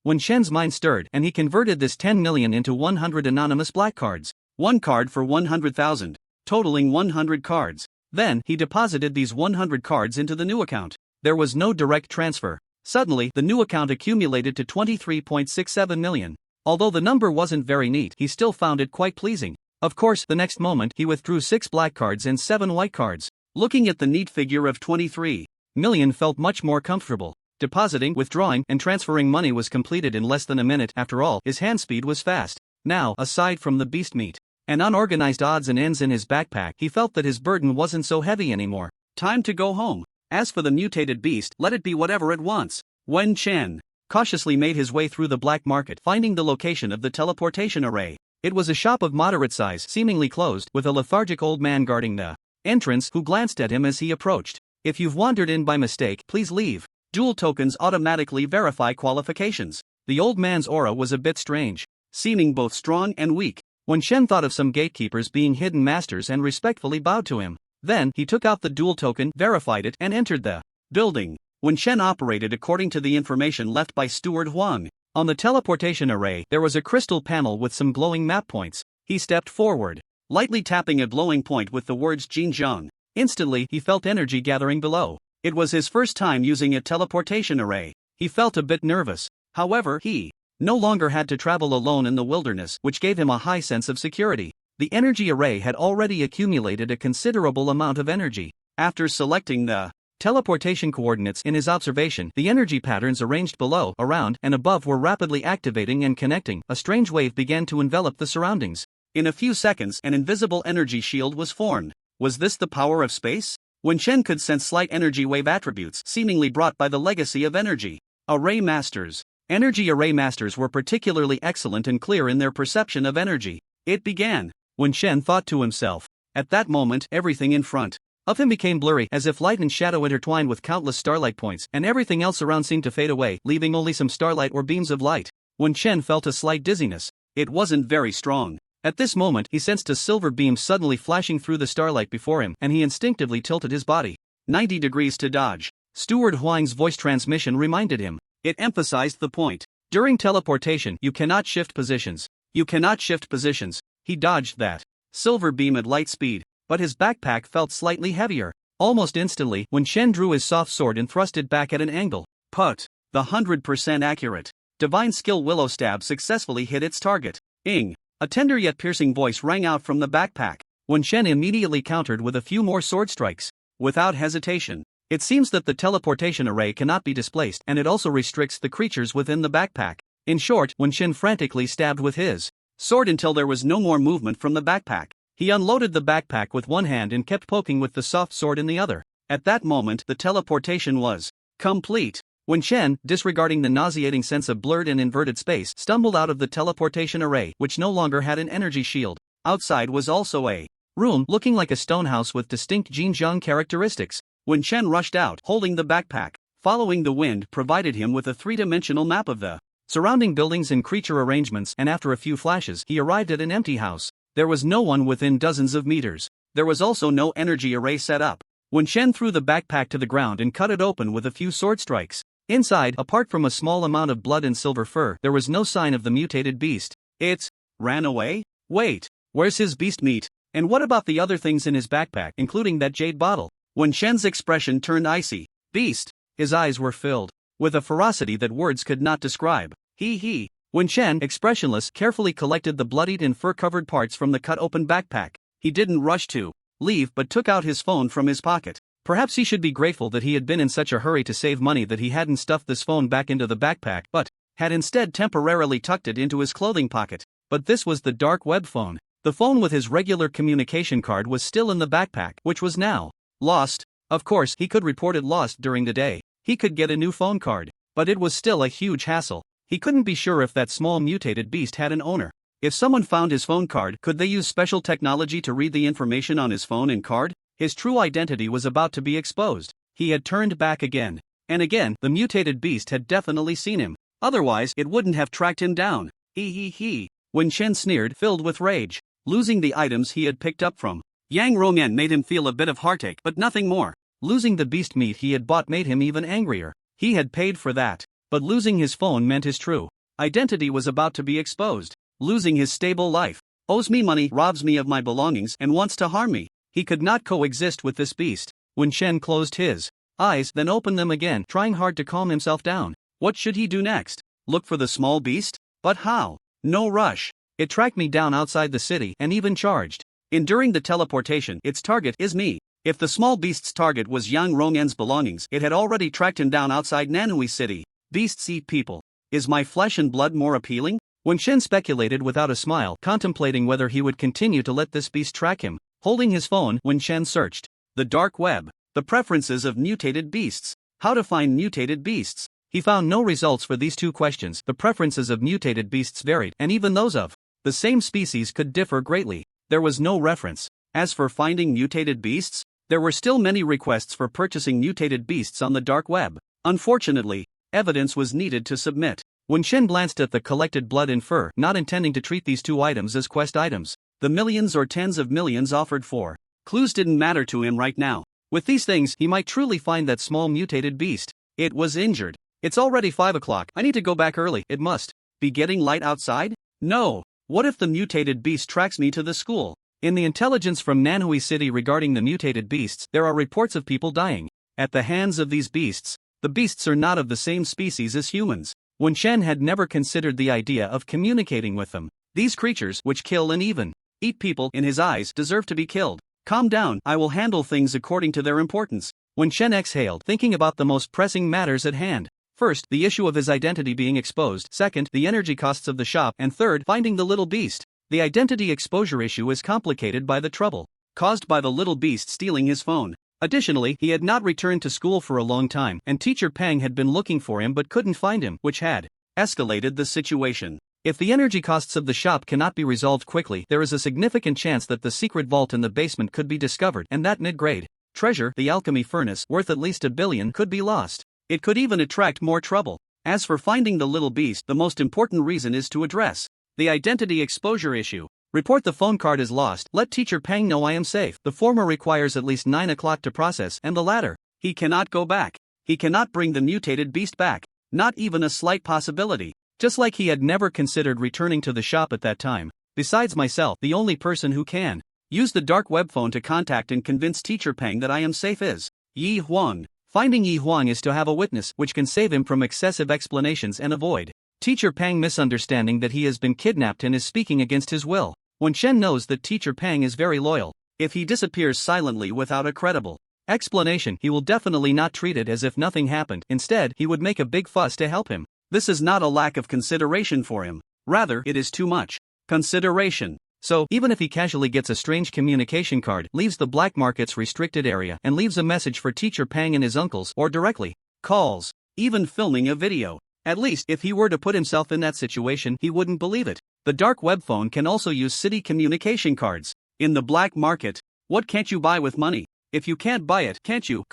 When Shen's mind stirred, and he converted this 10 million into 100 anonymous black cards. One card for 100,000, totaling 100 cards. Then, he deposited these 100 cards into the new account. There was no direct transfer. Suddenly, the new account accumulated to 23.67 million. Although the number wasn't very neat, he still found it quite pleasing. Of course, the next moment, he withdrew 6 black cards and 7 white cards. Looking at the neat figure of 23 million felt much more comfortable. Depositing, withdrawing, and transferring money was completed in less than a minute. After all, his hand speed was fast. Now, aside from the beast meat and unorganized odds and ends in his backpack, he felt that his burden wasn't so heavy anymore. Time to go home. As for the mutated beast, let it be whatever it wants. Wen Chen cautiously made his way through the black market, finding the location of the teleportation array. It was a shop of moderate size, seemingly closed, with a lethargic old man guarding the entrance, who glanced at him as he approached. If you've wandered in by mistake, please leave. Dual tokens automatically verify qualifications. The old man's aura was a bit strange, seeming both strong and weak. When Shen thought of some gatekeepers being hidden masters and respectfully bowed to him. Then, he took out the dual token, verified it, and entered the building. When Shen operated according to the information left by Steward Huang, on the teleportation array, there was a crystal panel with some glowing map points. He stepped forward, lightly tapping a glowing point with the words Jinjiang. Instantly, he felt energy gathering below. It was his first time using a teleportation array. He felt a bit nervous. However, he no longer had to travel alone in the wilderness, which gave him a high sense of security. The energy array had already accumulated a considerable amount of energy. After selecting the teleportation coordinates in his observation, the energy patterns arranged below, around, and above were rapidly activating and connecting. A strange wave began to envelop the surroundings. In a few seconds, an invisible energy shield was formed. Was this the power of space? When Shen could sense slight energy wave attributes, seemingly brought by the legacy of energy array masters. Energy array masters were particularly excellent and clear in their perception of energy. It began. When Shen thought to himself. At that moment, everything in front of him became blurry, as if light and shadow intertwined with countless starlight points, and everything else around seemed to fade away, leaving only some starlight or beams of light. When Shen felt a slight dizziness, it wasn't very strong. At this moment, he sensed a silver beam suddenly flashing through the starlight before him, and he instinctively tilted his body 90 degrees to dodge. Steward Huang's voice transmission reminded him. It emphasized the point. During teleportation, you cannot shift positions. You cannot shift positions. He dodged that silver beam at light speed, but his backpack felt slightly heavier. Almost instantly, when Shen drew his soft sword and thrust it back at an angle. Put. The 100% accurate divine skill willow stab successfully hit its target. Ing. A tender yet piercing voice rang out from the backpack. When Shen immediately countered with a few more sword strikes. Without hesitation. It seems that the teleportation array cannot be displaced, and it also restricts the creatures within the backpack. In short, when Shen frantically stabbed with his sword until there was no more movement from the backpack, he unloaded the backpack with one hand and kept poking with the soft sword in the other. At that moment, the teleportation was complete. When Shen, disregarding the nauseating sense of blurred and inverted space, stumbled out of the teleportation array, which no longer had an energy shield. Outside was also a room looking like a stone house with distinct Jinjiang characteristics. When Shen rushed out, holding the backpack, following the wind provided him with a three-dimensional map of the surrounding buildings and creature arrangements, and after a few flashes, he arrived at an empty house. There was no one within dozens of meters. There was also no energy array set up. When Shen threw the backpack to the ground and cut it open with a few sword strikes, inside, apart from a small amount of blood and silver fur, there was no sign of the mutated beast. It ran away? Wait, where's his beast meat? And what about the other things in his backpack, including that jade bottle? When Shen's expression turned icy, beast, his eyes were filled with a ferocity that words could not describe. He. When Chen, expressionless, carefully collected the bloodied and fur-covered parts from the cut-open backpack, he didn't rush to leave but took out his phone from his pocket. Perhaps he should be grateful that he had been in such a hurry to save money that he hadn't stuffed this phone back into the backpack but had instead temporarily tucked it into his clothing pocket. But this was the dark web phone. The phone with his regular communication card was still in the backpack, which was now lost. Of course, he could report it lost during the day. He could get a new phone card, but it was still a huge hassle. He couldn't be sure if that small mutated beast had an owner. If someone found his phone card, could they use special technology to read the information on his phone and card? His true identity was about to be exposed. He had turned back again. And again, the mutated beast had definitely seen him. Otherwise, it wouldn't have tracked him down. He. When Chen sneered, filled with rage, losing the items he had picked up from Yang Rongen made him feel a bit of heartache, but nothing more. Losing the beast meat he had bought made him even angrier. He had paid for that. But losing his phone meant his true identity was about to be exposed. Losing his stable life, owes me money, robs me of my belongings, and wants to harm me. He could not coexist with this beast. When Shen closed his eyes, then opened them again, trying hard to calm himself down. What should he do next? Look for the small beast? But how? No rush. It tracked me down outside the city and even charged. Enduring the teleportation, its target is me. If the small beast's target was Yang Rongen's belongings, it had already tracked him down outside Nanhui City. Beasts eat people. Is my flesh and blood more appealing? When Shen speculated without a smile, contemplating whether he would continue to let this beast track him, holding his phone when Shen searched the dark web, the preferences of mutated beasts. How to find mutated beasts? He found no results for these two questions. The preferences of mutated beasts varied, and even those of the same species could differ greatly. There was no reference. As for finding mutated beasts, there were still many requests for purchasing mutated beasts on the dark web. Unfortunately, evidence was needed to submit. When Shen glanced at the collected blood and fur, not intending to treat these two items as quest items, the millions or tens of millions offered for clues didn't matter to him right now. With these things, he might truly find that small mutated beast. It was injured. It's already 5 o'clock. I need to go back early. It must be getting light outside? No. What if the mutated beast tracks me to the school? In the intelligence from Nanhui City regarding the mutated beasts, there are reports of people dying at the hands of these beasts. The beasts are not of the same species as humans. When Shen had never considered the idea of communicating with them. These creatures, which kill and even eat people, in his eyes, deserve to be killed. Calm down, I will handle things according to their importance. When Shen exhaled, thinking about the most pressing matters at hand. First, the issue of his identity being exposed. Second, the energy costs of the shop. And third, finding the little beast. The identity exposure issue is complicated by the trouble caused by the little beast stealing his phone. Additionally, he had not returned to school for a long time, and Teacher Pang had been looking for him but couldn't find him, which had escalated the situation. If the energy costs of the shop cannot be resolved quickly, there is a significant chance that the secret vault in the basement could be discovered, and that mid-grade treasure, the alchemy furnace, worth at least $1 billion, could be lost. It could even attract more trouble. As for finding the little beast, the most important reason is to address the identity exposure issue. Report the phone card is lost. Let Teacher Pang know I am safe. The former requires at least 9 o'clock to process, and the latter, he cannot go back. He cannot bring the mutated beast back. Not even a slight possibility. Just like he had never considered returning to the shop at that time. Besides myself, the only person who can use the dark web phone to contact and convince Teacher Pang that I am safe is Yi Huang. Finding Yi Huang is to have a witness which can save him from excessive explanations and avoid Teacher Pang misunderstanding that he has been kidnapped and is speaking against his will. When Shen knows that Teacher Pang is very loyal, if he disappears silently without a credible explanation, he will definitely not treat it as if nothing happened. Instead, he would make a big fuss to help him. This is not a lack of consideration for him. Rather, it is too much consideration. So, even if he casually gets a strange communication card, leaves the black market's restricted area, and leaves a message for Teacher Pang and his uncles, or directly calls, even filming a video. At least, if he were to put himself in that situation, he wouldn't believe it. The dark web phone can also use city communication cards. In the black market, what can't you buy with money? If you can't buy it, can't you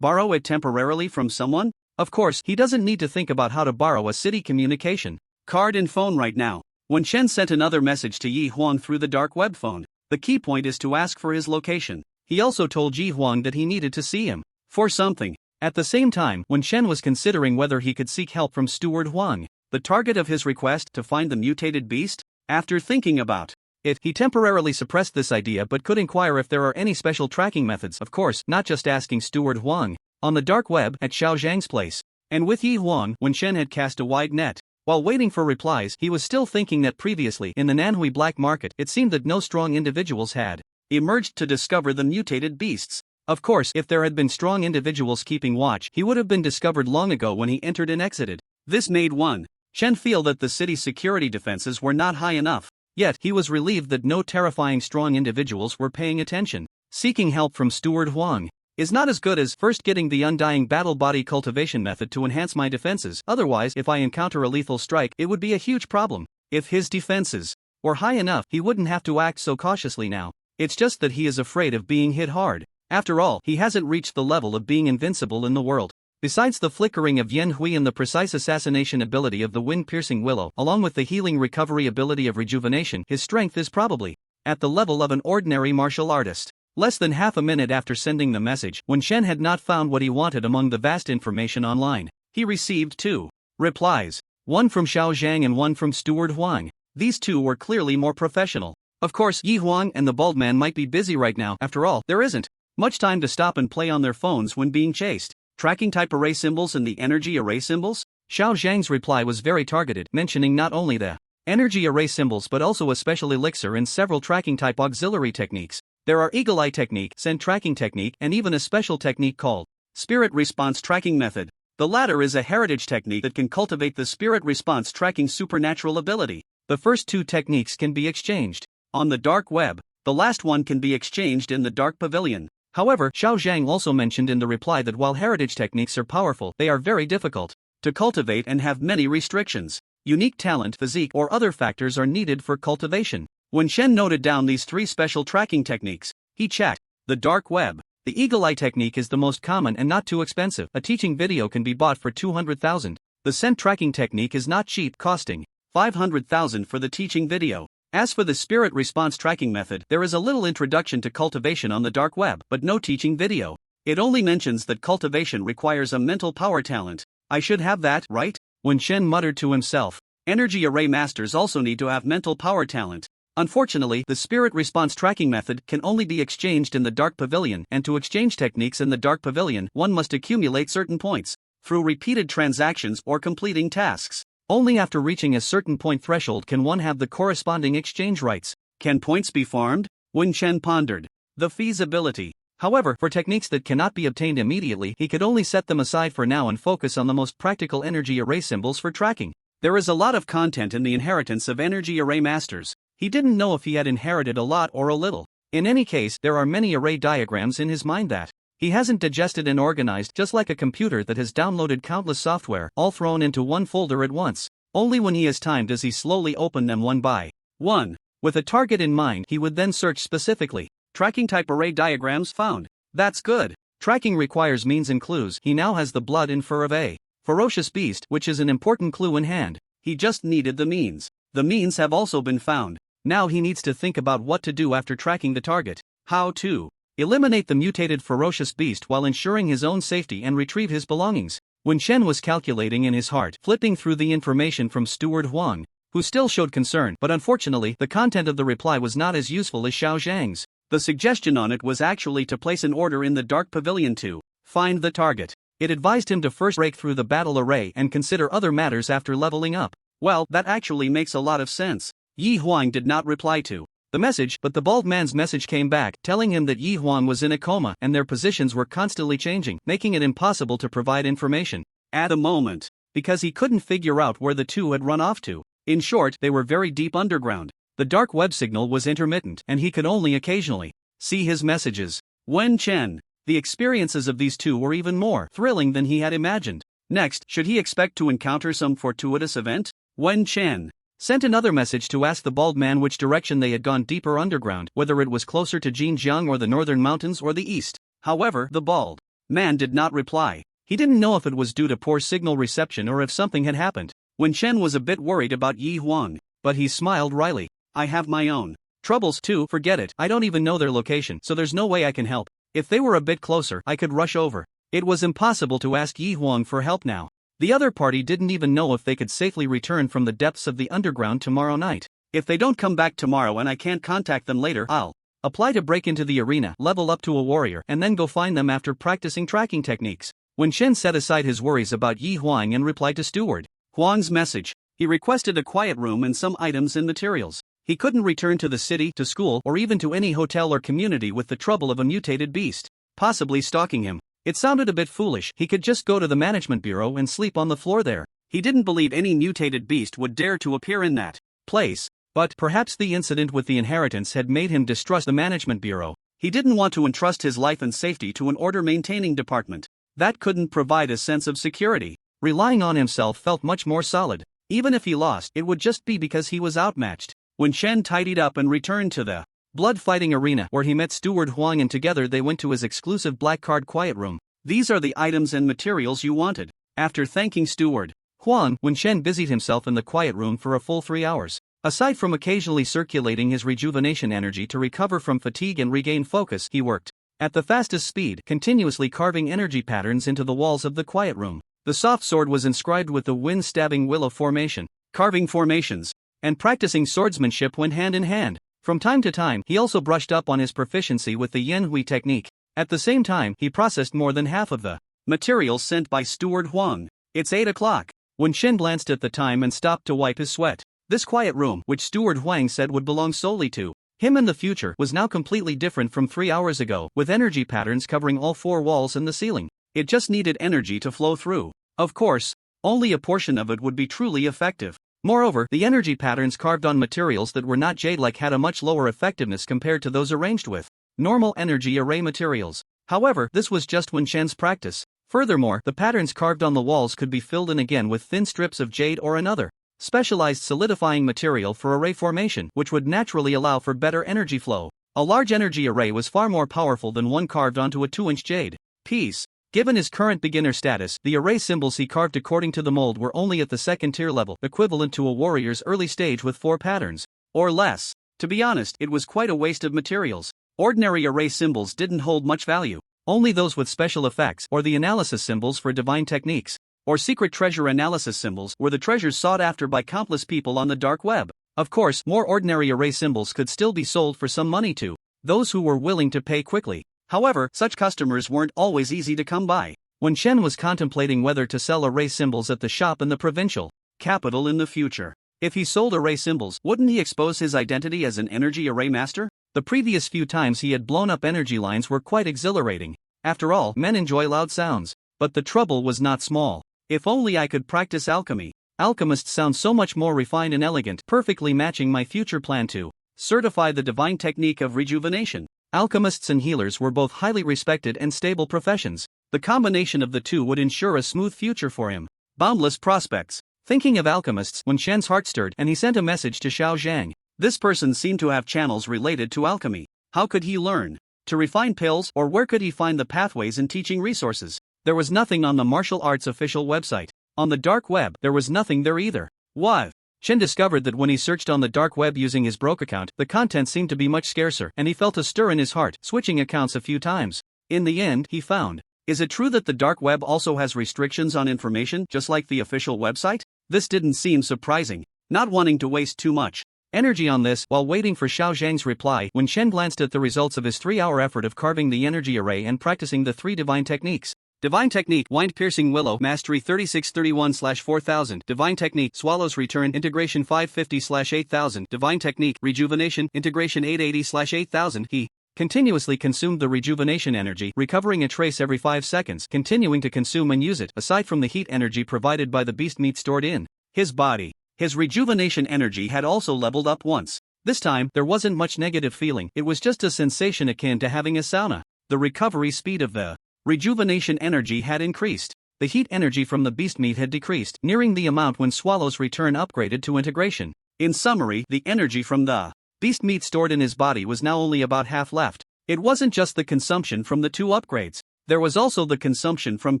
borrow it temporarily from someone? Of course, he doesn't need to think about how to borrow a city communication card and phone right now. When Shen sent another message to Yi Huang through the dark web phone, the key point is to ask for his location. He also told Yi Huang that he needed to see him for something. At the same time, when Shen was considering whether he could seek help from Steward Huang, the target of his request to find the mutated beast, after thinking about it, he temporarily suppressed this idea but could inquire if there are any special tracking methods, of course, not just asking Steward Huang, on the dark web at Xiao Zhang's place. And with Yi Huang, Wen Shen had cast a wide net. While waiting for replies, he was still thinking that previously in the Manhwa black market it seemed that no strong individuals had emerged to discover the mutated beasts. Of course, if there had been strong individuals keeping watch, he would have been discovered long ago when he entered and exited. This made Wen Shen feel that the city's security defenses were not high enough. Yet, he was relieved that no terrifying strong individuals were paying attention. Seeking help from Steward Huang is not as good as first getting the undying battle body cultivation method to enhance my defenses. Otherwise, if I encounter a lethal strike, it would be a huge problem. If his defenses were high enough, he wouldn't have to act so cautiously now. It's just that he is afraid of being hit hard. After all, he hasn't reached the level of being invincible in the world. Besides the flickering of Yen Hui and the precise assassination ability of the wind-piercing willow, along with the healing recovery ability of rejuvenation, his strength is probably at the level of an ordinary martial artist. Less than half a minute after sending the message, when Shen had not found what he wanted among the vast information online, he received 2 replies, one from Xiao Zhang and one from Steward Huang. These 2 were clearly more professional. Of course, Yi Huang and the bald man might be busy right now. After all, there isn't much time to stop and play on their phones when being chased. Tracking type array symbols and the energy array symbols? Xiao Zhang's reply was very targeted, mentioning not only the energy array symbols but also a special elixir and several tracking type auxiliary techniques. There are Eagle Eye Technique, Scent Tracking Technique, and even a special technique called Spirit Response Tracking Method. The latter is a heritage technique that can cultivate the spirit response tracking supernatural ability. The first 2 techniques can be exchanged on the dark web. The last one can be exchanged in the dark pavilion. However, Xiao Zhang also mentioned in the reply that while heritage techniques are powerful, they are very difficult to cultivate and have many restrictions. Unique talent, physique, or other factors are needed for cultivation. When Shen noted down these 3 special tracking techniques, he checked the dark web. The Eagle Eye technique is the most common and not too expensive. A teaching video can be bought for 200,000. The scent tracking technique is not cheap, costing 500,000 for the teaching video. As for the spirit response tracking method, there is a little introduction to cultivation on the dark web, but no teaching video. It only mentions that cultivation requires a mental power talent. I should have that, right? When Shen muttered to himself. Energy array masters also need to have mental power talent. Unfortunately, the spirit response tracking method can only be exchanged in the dark pavilion, and to exchange techniques in the dark pavilion, one must accumulate certain points through repeated transactions or completing tasks. Only after reaching a certain point threshold can one have the corresponding exchange rights. Can points be farmed? Wen Chen pondered the feasibility. However, for techniques that cannot be obtained immediately, he could only set them aside for now and focus on the most practical energy array symbols for tracking. There is a lot of content in the inheritance of energy array masters. He didn't know if he had inherited a lot or a little. In any case, there are many array diagrams in his mind that he hasn't digested and organized, just like a computer that has downloaded countless software, all thrown into one folder at once. Only when he has time does he slowly open them one by one. With a target in mind, he would then search specifically. Tracking type array diagrams found. That's good. Tracking requires means and clues. He now has the blood and fur of a ferocious beast, which is an important clue in hand. He just needed the means. The means have also been found. Now he needs to think about what to do after tracking the target. How to eliminate the mutated ferocious beast while ensuring his own safety and retrieve his belongings. When Shen was calculating in his heart, flipping through the information from Steward Huang, who still showed concern, but unfortunately the content of the reply was not as useful as Xiao Zhang's. The suggestion on it was actually to place an order in the dark pavilion to find the target. It advised him to first break through the battle array and consider other matters after leveling up. Well, that actually makes a lot of sense. Yi Huang did not reply to the message, but the bald man's message came back, telling him that Yi Huang was in a coma and their positions were constantly changing, making it impossible to provide information at the moment, because he couldn't figure out where the 2 had run off to. In short, they were very deep underground. The dark web signal was intermittent, and he could only occasionally see his messages. Wen Chen. The experiences of these 2 were even more thrilling than he had imagined. Next, should he expect to encounter some fortuitous event? Wen Chen sent another message to ask the bald man which direction they had gone deeper underground, whether it was closer to Jinjiang or the northern mountains or the east. However, the bald man did not reply. He didn't know if it was due to poor signal reception or if something had happened. Wen Chen was a bit worried about Yi Huang, but he smiled wryly. I have my own troubles too. Forget it. I don't even know their location, so there's no way I can help. If they were a bit closer, I could rush over. It was impossible to ask Yi Huang for help now. The other party didn't even know if they could safely return from the depths of the underground tomorrow night. If they don't come back tomorrow and I can't contact them later, I'll apply to break into the arena, level up to a warrior, and then go find them after practicing tracking techniques. Wen Shen set aside his worries about Yi Huang and replied to Steward Huang's message. He requested a quiet room and some items and materials. He couldn't return to the city, to school, or even to any hotel or community with the trouble of a mutated beast possibly stalking him. It sounded a bit foolish. He could just go to the management bureau and sleep on the floor there. He didn't believe any mutated beast would dare to appear in that place. But perhaps the incident with the inheritance had made him distrust the management bureau. He didn't want to entrust his life and safety to an order-maintaining department that couldn't provide a sense of security. Relying on himself felt much more solid. Even if he lost, it would just be because he was outmatched. When Shen tidied up and returned to the blood fighting arena where he met Steward Huang and together they went to his exclusive black card quiet room. These are the items and materials you wanted. After thanking Steward Huang, Wen Shen busied himself in the quiet room for a full 3 hours. Aside from occasionally circulating his rejuvenation energy to recover from fatigue and regain focus, he worked at the fastest speed, continuously carving energy patterns into the walls of the quiet room. The soft sword was inscribed with the wind-stabbing willow formation. Carving formations and practicing swordsmanship went hand in hand. From time to time, he also brushed up on his proficiency with the Yanhui technique. At the same time, he processed more than half of the materials sent by Steward Huang. It's 8 o'clock. When Shen glanced at the time and stopped to wipe his sweat. This quiet room, which Steward Huang said would belong solely to him in the future, was now completely different from 3 hours ago, with energy patterns covering all 4 walls and the ceiling. It just needed energy to flow through. Of course, only a portion of it would be truly effective. Moreover, the energy patterns carved on materials that were not jade-like had a much lower effectiveness compared to those arranged with normal energy array materials. However, this was just Wen Shen's practice. Furthermore, the patterns carved on the walls could be filled in again with thin strips of jade or another specialized solidifying material for array formation, which would naturally allow for better energy flow. A large energy array was far more powerful than one carved onto a 2-inch jade piece. Given his current beginner status, the array symbols he carved according to the mold were only at the 2nd tier level, equivalent to a warrior's early stage with 4 patterns or less. To be honest, it was quite a waste of materials. Ordinary array symbols didn't hold much value. Only those with special effects, or the analysis symbols for divine techniques, or secret treasure analysis symbols, were the treasures sought after by countless people on the dark web. Of course, more ordinary array symbols could still be sold for some money to those who were willing to pay quickly. However, such customers weren't always easy to come by. When Shen was contemplating whether to sell array symbols at the shop in the provincial capital in the future, if he sold array symbols, wouldn't he expose his identity as an energy array master? The previous few times he had blown up energy lines were quite exhilarating. After all, men enjoy loud sounds. But the trouble was not small. If only I could practice alchemy. Alchemists sound so much more refined and elegant, perfectly matching my future plan to certify the divine technique of rejuvenation. Alchemists and healers were both highly respected and stable professions. The combination of the two would ensure a smooth future for him. Boundless prospects. Thinking of alchemists, when Shen's heart stirred and he sent a message to Xiao Zhang. This person seemed to have channels related to alchemy. How could he learn to refine pills, or where could he find the pathways and teaching resources? There was nothing on the martial arts official website. On the dark web, there was nothing there either. What? Shen discovered that when he searched on the dark web using his broke account, the content seemed to be much scarcer, and he felt a stir in his heart, switching accounts a few times. In the end, he found. Is it true that the dark web also has restrictions on information, just like the official website? This didn't seem surprising. Not wanting to waste too much energy on this, while waiting for Xiao Zhang's reply, when Shen glanced at the results of his 3-hour effort of carving the energy array and practicing the 3 divine techniques. Divine Technique, Wind Piercing Willow, Mastery 3631/4000, Divine Technique, Swallow's Return, Integration 550/8000, Divine Technique, Rejuvenation, Integration 880/8000. He continuously consumed the rejuvenation energy, recovering a trace every 5 seconds, continuing to consume and use it, aside from the heat energy provided by the beast meat stored in his body. His rejuvenation energy had also leveled up once. This time, there wasn't much negative feeling, it was just a sensation akin to having a sauna. The recovery speed of the rejuvenation energy had increased. The heat energy from the beast meat had decreased, nearing the amount when Swallow's Return upgraded to integration. In summary, the energy from the beast meat stored in his body was now only about half left. It wasn't just the consumption from the 2 upgrades. There was also the consumption from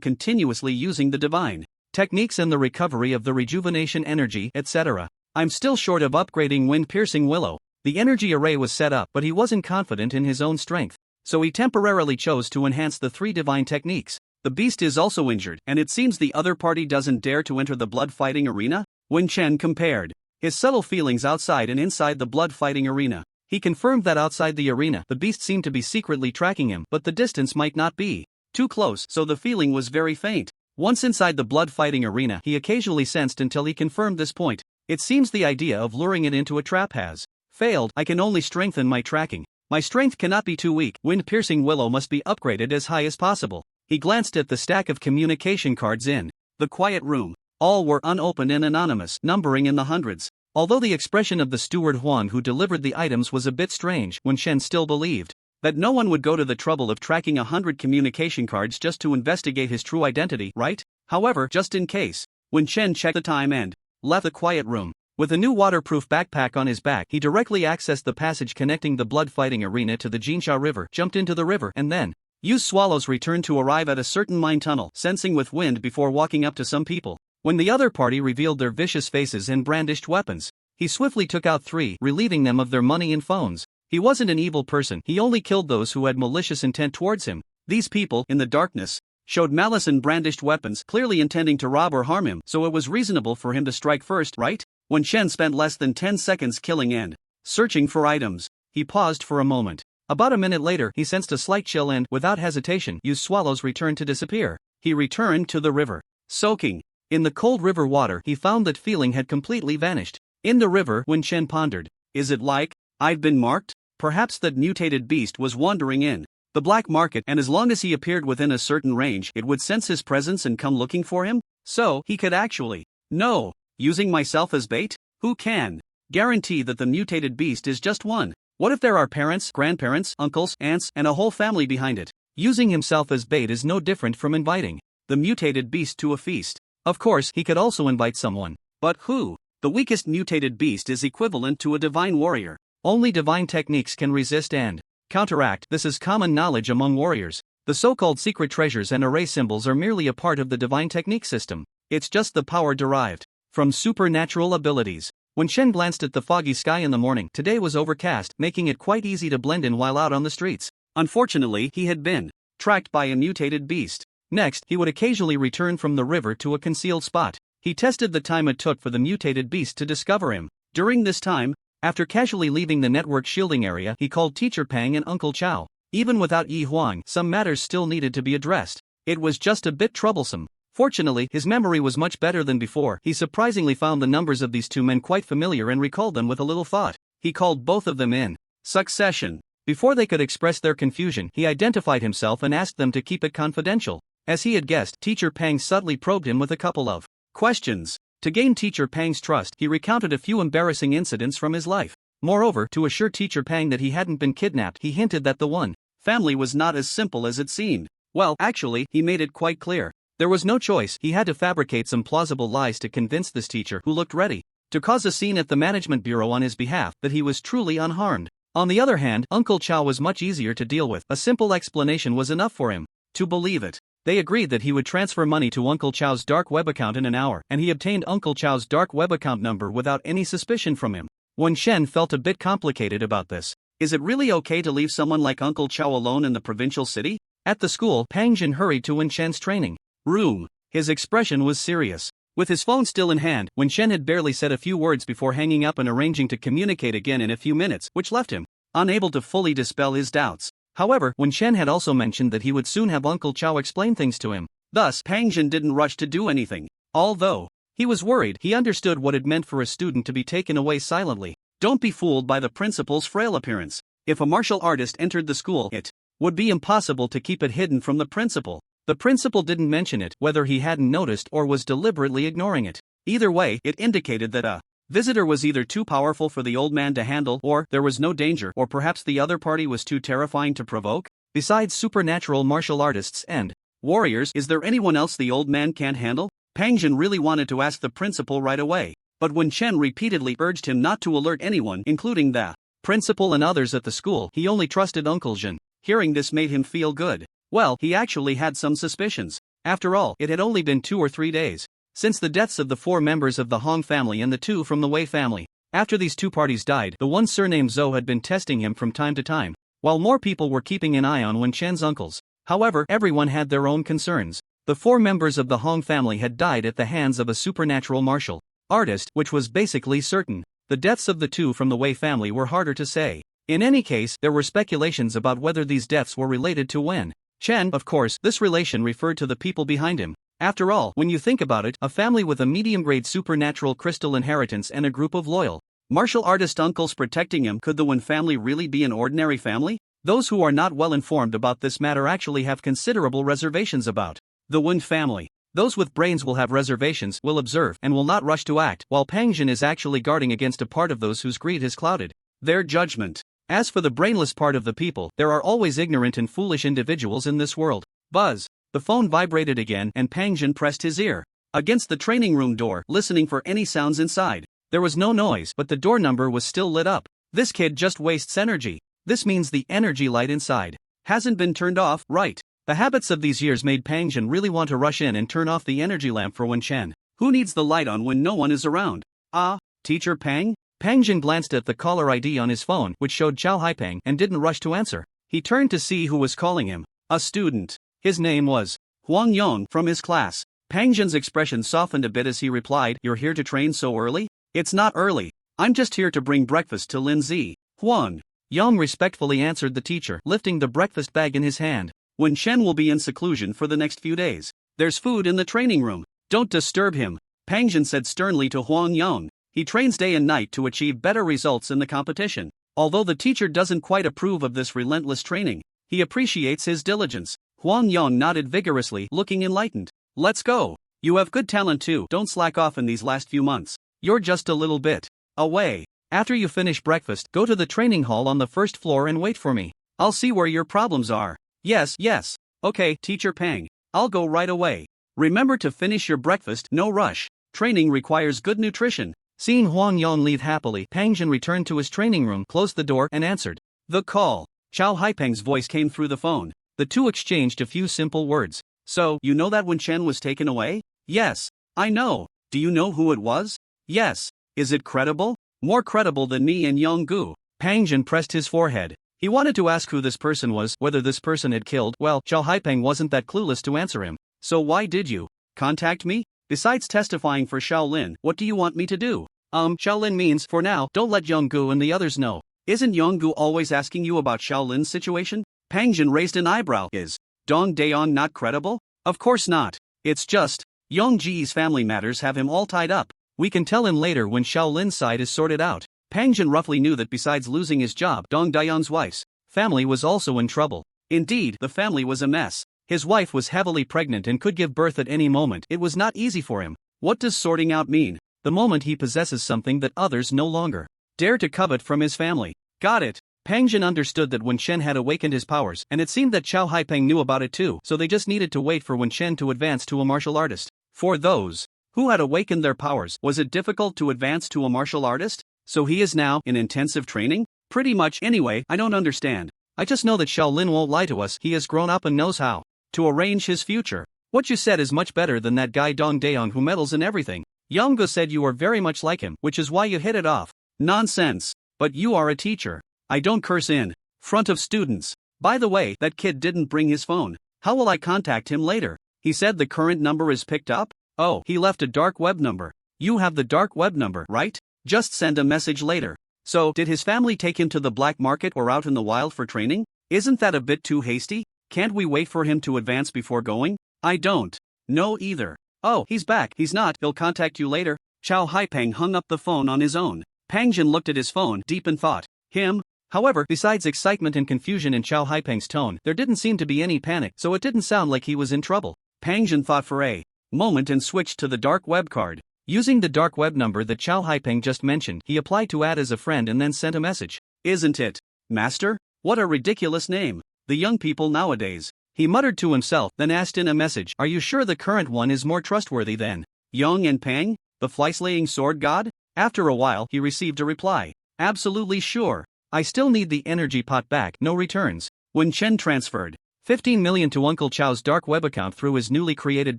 continuously using the divine techniques and the recovery of the rejuvenation energy, etc. I'm still short of upgrading Wind Piercing Willow. The energy array was set up, but he wasn't confident in his own strength. So he temporarily chose to enhance the 3 divine techniques. The beast is also injured, and it seems the other party doesn't dare to enter the blood fighting arena? Wen Chen compared his subtle feelings outside and inside the blood fighting arena. He confirmed that outside the arena, the beast seemed to be secretly tracking him, but the distance might not be too close, so the feeling was very faint. Once inside the blood-fighting arena, he occasionally sensed until he confirmed this point. It seems the idea of luring it into a trap has failed. I can only strengthen my tracking. My strength cannot be too weak. Wind-piercing willow must be upgraded as high as possible. He glanced at the stack of communication cards in the quiet room. All were unopened and anonymous, numbering in the hundreds. Although the expression of the steward Huan who delivered the items was a bit strange, Wen Shen still believed that no one would go to the trouble of tracking 100 communication cards just to investigate his true identity, right? However, just in case, Wen Shen checked the time and left the quiet room. With a new waterproof backpack on his back, he directly accessed the passage connecting the blood-fighting arena to the Jinsha River, jumped into the river, and then used swallows returned to arrive at a certain mine tunnel, sensing with wind before walking up to some people. When the other party revealed their vicious faces and brandished weapons, he swiftly took out 3, relieving them of their money and phones. He wasn't an evil person, he only killed those who had malicious intent towards him. These people, in the darkness, showed malice and brandished weapons, clearly intending to rob or harm him, so it was reasonable for him to strike first, right? When Shen spent less than 10 seconds killing and searching for items, he paused for a moment. About a minute later, he sensed a slight chill and, without hesitation, used swallows returned to disappear. He returned to the river. Soaking in the cold river water, he found that feeling had completely vanished. In the river, Wen Shen pondered, is it like I've been marked? Perhaps that mutated beast was wandering in the black market, and as long as he appeared within a certain range, it would sense his presence and come looking for him? So, he could actually no. Using myself as bait? Who can guarantee that the mutated beast is just one? What if there are parents, grandparents, uncles, aunts, and a whole family behind it? Using himself as bait is no different from inviting the mutated beast to a feast. Of course, he could also invite someone. But who? The weakest mutated beast is equivalent to a divine warrior. Only divine techniques can resist and counteract. This is common knowledge among warriors. The so-called secret treasures and array symbols are merely a part of the divine technique system. It's just the power derived from supernatural abilities. When Shen glanced at the foggy sky in the morning, today was overcast, making it quite easy to blend in while out on the streets. Unfortunately, he had been tracked by a mutated beast. Next, he would occasionally return from the river to a concealed spot. He tested the time it took for the mutated beast to discover him. During this time, after casually leaving the network shielding area, he called Teacher Pang and Uncle Chow. Even without Yi Huang, some matters still needed to be addressed. It was just a bit troublesome. Fortunately, his memory was much better than before. He surprisingly found the numbers of these two men quite familiar and recalled them with a little thought. He called both of them in succession. Before they could express their confusion, he identified himself and asked them to keep it confidential. As he had guessed, Teacher Pang subtly probed him with a couple of questions. To gain Teacher Pang's trust, he recounted a few embarrassing incidents from his life. Moreover, to assure Teacher Pang that he hadn't been kidnapped, he hinted that the one family was not as simple as it seemed. Well, actually, he made it quite clear. There was no choice, he had to fabricate some plausible lies to convince this teacher, who looked ready to cause a scene at the management bureau on his behalf, that he was truly unharmed. On the other hand, Uncle Chow was much easier to deal with. A simple explanation was enough for him to believe it. They agreed that he would transfer money to Uncle Chow's dark web account in an hour, and he obtained Uncle Chow's dark web account number without any suspicion from him. Wen Shen felt a bit complicated about this. Is it really okay to leave someone like Uncle Chow alone in the provincial city? At the school, Pang Jin hurried to Wen Shen's training room. His expression was serious. With his phone still in hand, Wen Shen had barely said a few words before hanging up and arranging to communicate again in a few minutes, which left him unable to fully dispel his doubts. However, Wen Shen had also mentioned that he would soon have Uncle Chow explain things to him. Thus, Pang Jin didn't rush to do anything. Although he was worried, he understood what it meant for a student to be taken away silently. Don't be fooled by the principal's frail appearance. If a martial artist entered the school, it would be impossible to keep it hidden from the principal. The principal didn't mention it, whether he hadn't noticed or was deliberately ignoring it. Either way, it indicated that a visitor was either too powerful for the old man to handle, or there was no danger, or perhaps the other party was too terrifying to provoke. Besides supernatural martial artists and warriors, is there anyone else the old man can't handle? Pang Jin really wanted to ask the principal right away, but when Chen repeatedly urged him not to alert anyone, including the principal and others at the school, he only trusted Uncle Jin. Hearing this made him feel good. Well, he actually had some suspicions. After all, it had only been 2 or 3 days since the deaths of the 4 members of the Hong family and the 2 from the Wei family. After these 2 parties died, the one surnamed Zhou had been testing him from time to time, while more people were keeping an eye on Wen Chen's uncles. However, everyone had their own concerns. The 4 members of the Hong family had died at the hands of a supernatural martial artist, which was basically certain. The deaths of the 2 from the Wei family were harder to say. In any case, there were speculations about whether these deaths were related to Wen Chen, of course, this relation referred to the people behind him. After all, when you think about it, a family with a medium-grade supernatural crystal inheritance and a group of loyal martial artist uncles protecting him, could the Wen family really be an ordinary family? Those who are not well informed about this matter actually have considerable reservations about the Wen family. Those with brains will have reservations, will observe, and will not rush to act, while Pang Jin is actually guarding against a part of those whose greed has clouded their judgment. As for the brainless part of the people, there are always ignorant and foolish individuals in this world. Buzz. The phone vibrated again and Pang Jin pressed his ear against the training room door, listening for any sounds inside. There was no noise, but the door number was still lit up. This kid just wastes energy. This means the energy light inside hasn't been turned off, right? The habits of these years made Pang Jin really want to rush in and turn off the energy lamp for Wen Chen. Who needs the light on when no one is around? Ah, Teacher Pang? Pang Jin glanced at the caller ID on his phone, which showed Chow Haipeng, and didn't rush to answer. He turned to see who was calling him. A student. His name was Huang Yong, from his class. Pang Jin's expression softened a bit as he replied, "You're here to train so early?" "It's not early. I'm just here to bring breakfast to Lin Zi." Huang Yong respectfully answered the teacher, lifting the breakfast bag in his hand. "Wen Chen will be in seclusion for the next few days. There's food in the training room. Don't disturb him," Pang Jin said sternly to Huang Yong. "He trains day and night to achieve better results in the competition." Although the teacher doesn't quite approve of this relentless training, he appreciates his diligence. Huang Yong nodded vigorously, looking enlightened. "Let's go. You have good talent too. Don't slack off in these last few months. You're just a little bit away. After you finish breakfast, go to the training hall on the first floor and wait for me. I'll see where your problems are." Yes. Okay, Teacher Pang. I'll go right away. Remember to finish your breakfast, no rush. Training requires good nutrition." Seeing Huang Yong leave happily, Pang Jin returned to his training room, closed the door, and answered the call. Chow Haipeng's voice came through the phone. The two exchanged a few simple words. "So, you know that Wen Chen was taken away?" "Yes, I know. Do you know who it was?" "Yes. Is it credible?" "More credible than me and Yong Gu." Pang Jin pressed his forehead. He wanted to ask who this person was, whether this person had killed. Well, Chow Haipeng wasn't that clueless to answer him. "So why did you contact me? Besides testifying for Shaolin, what do you want me to do?" Shaolin means, for now, don't let Yonggu and the others know. Isn't Yonggu always asking you about Shaolin's situation? Pang Jin raised an eyebrow. Is Dong Daeon not credible? Of course not. It's just, Yongji's family matters have him all tied up. We can tell him later when Shaolin's side is sorted out. Pang Jin roughly knew that besides losing his job, Dong Daeon's wife's family was also in trouble. Indeed, the family was a mess. His wife was heavily pregnant and could give birth at any moment. It was not easy for him. What does sorting out mean? The moment he possesses something that others no longer dare to covet from his family. Got it. Pang Jin understood that Wen Chen had awakened his powers, and it seemed that Chow Haipeng knew about it too, so they just needed to wait for Wen Chen to advance to a martial artist. For those who had awakened their powers, was it difficult to advance to a martial artist? So he is now in intensive training? Pretty much. Anyway, I don't understand. I just know that Shaolin won't lie to us. He has grown up and knows how to arrange his future. What you said is much better than that guy Dong Daeon who meddles in everything. Yonggu said you are very much like him, which is why you hit it off. Nonsense. But you are a teacher. I don't curse in front of students. By the way, that kid didn't bring his phone. How will I contact him later? He said the current number is picked up? Oh, he left a dark web number. You have the dark web number, right? Just send a message later. So, did his family take him to the black market or out in the wild for training? Isn't that a bit too hasty? Can't we wait for him to advance before going? I don't know either. Oh, he's back. He's not. He'll contact you later. Chow Haipeng hung up the phone on his own. Pang Jin looked at his phone, deep in thought. Him? However, besides excitement and confusion in Chow Haipeng's tone, there didn't seem to be any panic, so it didn't sound like he was in trouble. Pang Jin thought for a moment and switched to the dark web card. Using the dark web number that Chow Haipeng just mentioned, he applied to add as a friend and then sent a message. Isn't it, Master? What a ridiculous name. The young people nowadays. He muttered to himself, then asked in a message, are you sure the current one is more trustworthy than Yong and Pang, the fly-slaying sword god? After a while, he received a reply. Absolutely sure. I still need the energy pot back, no returns. When Chen transferred 15 million to Uncle Chow's dark web account through his newly created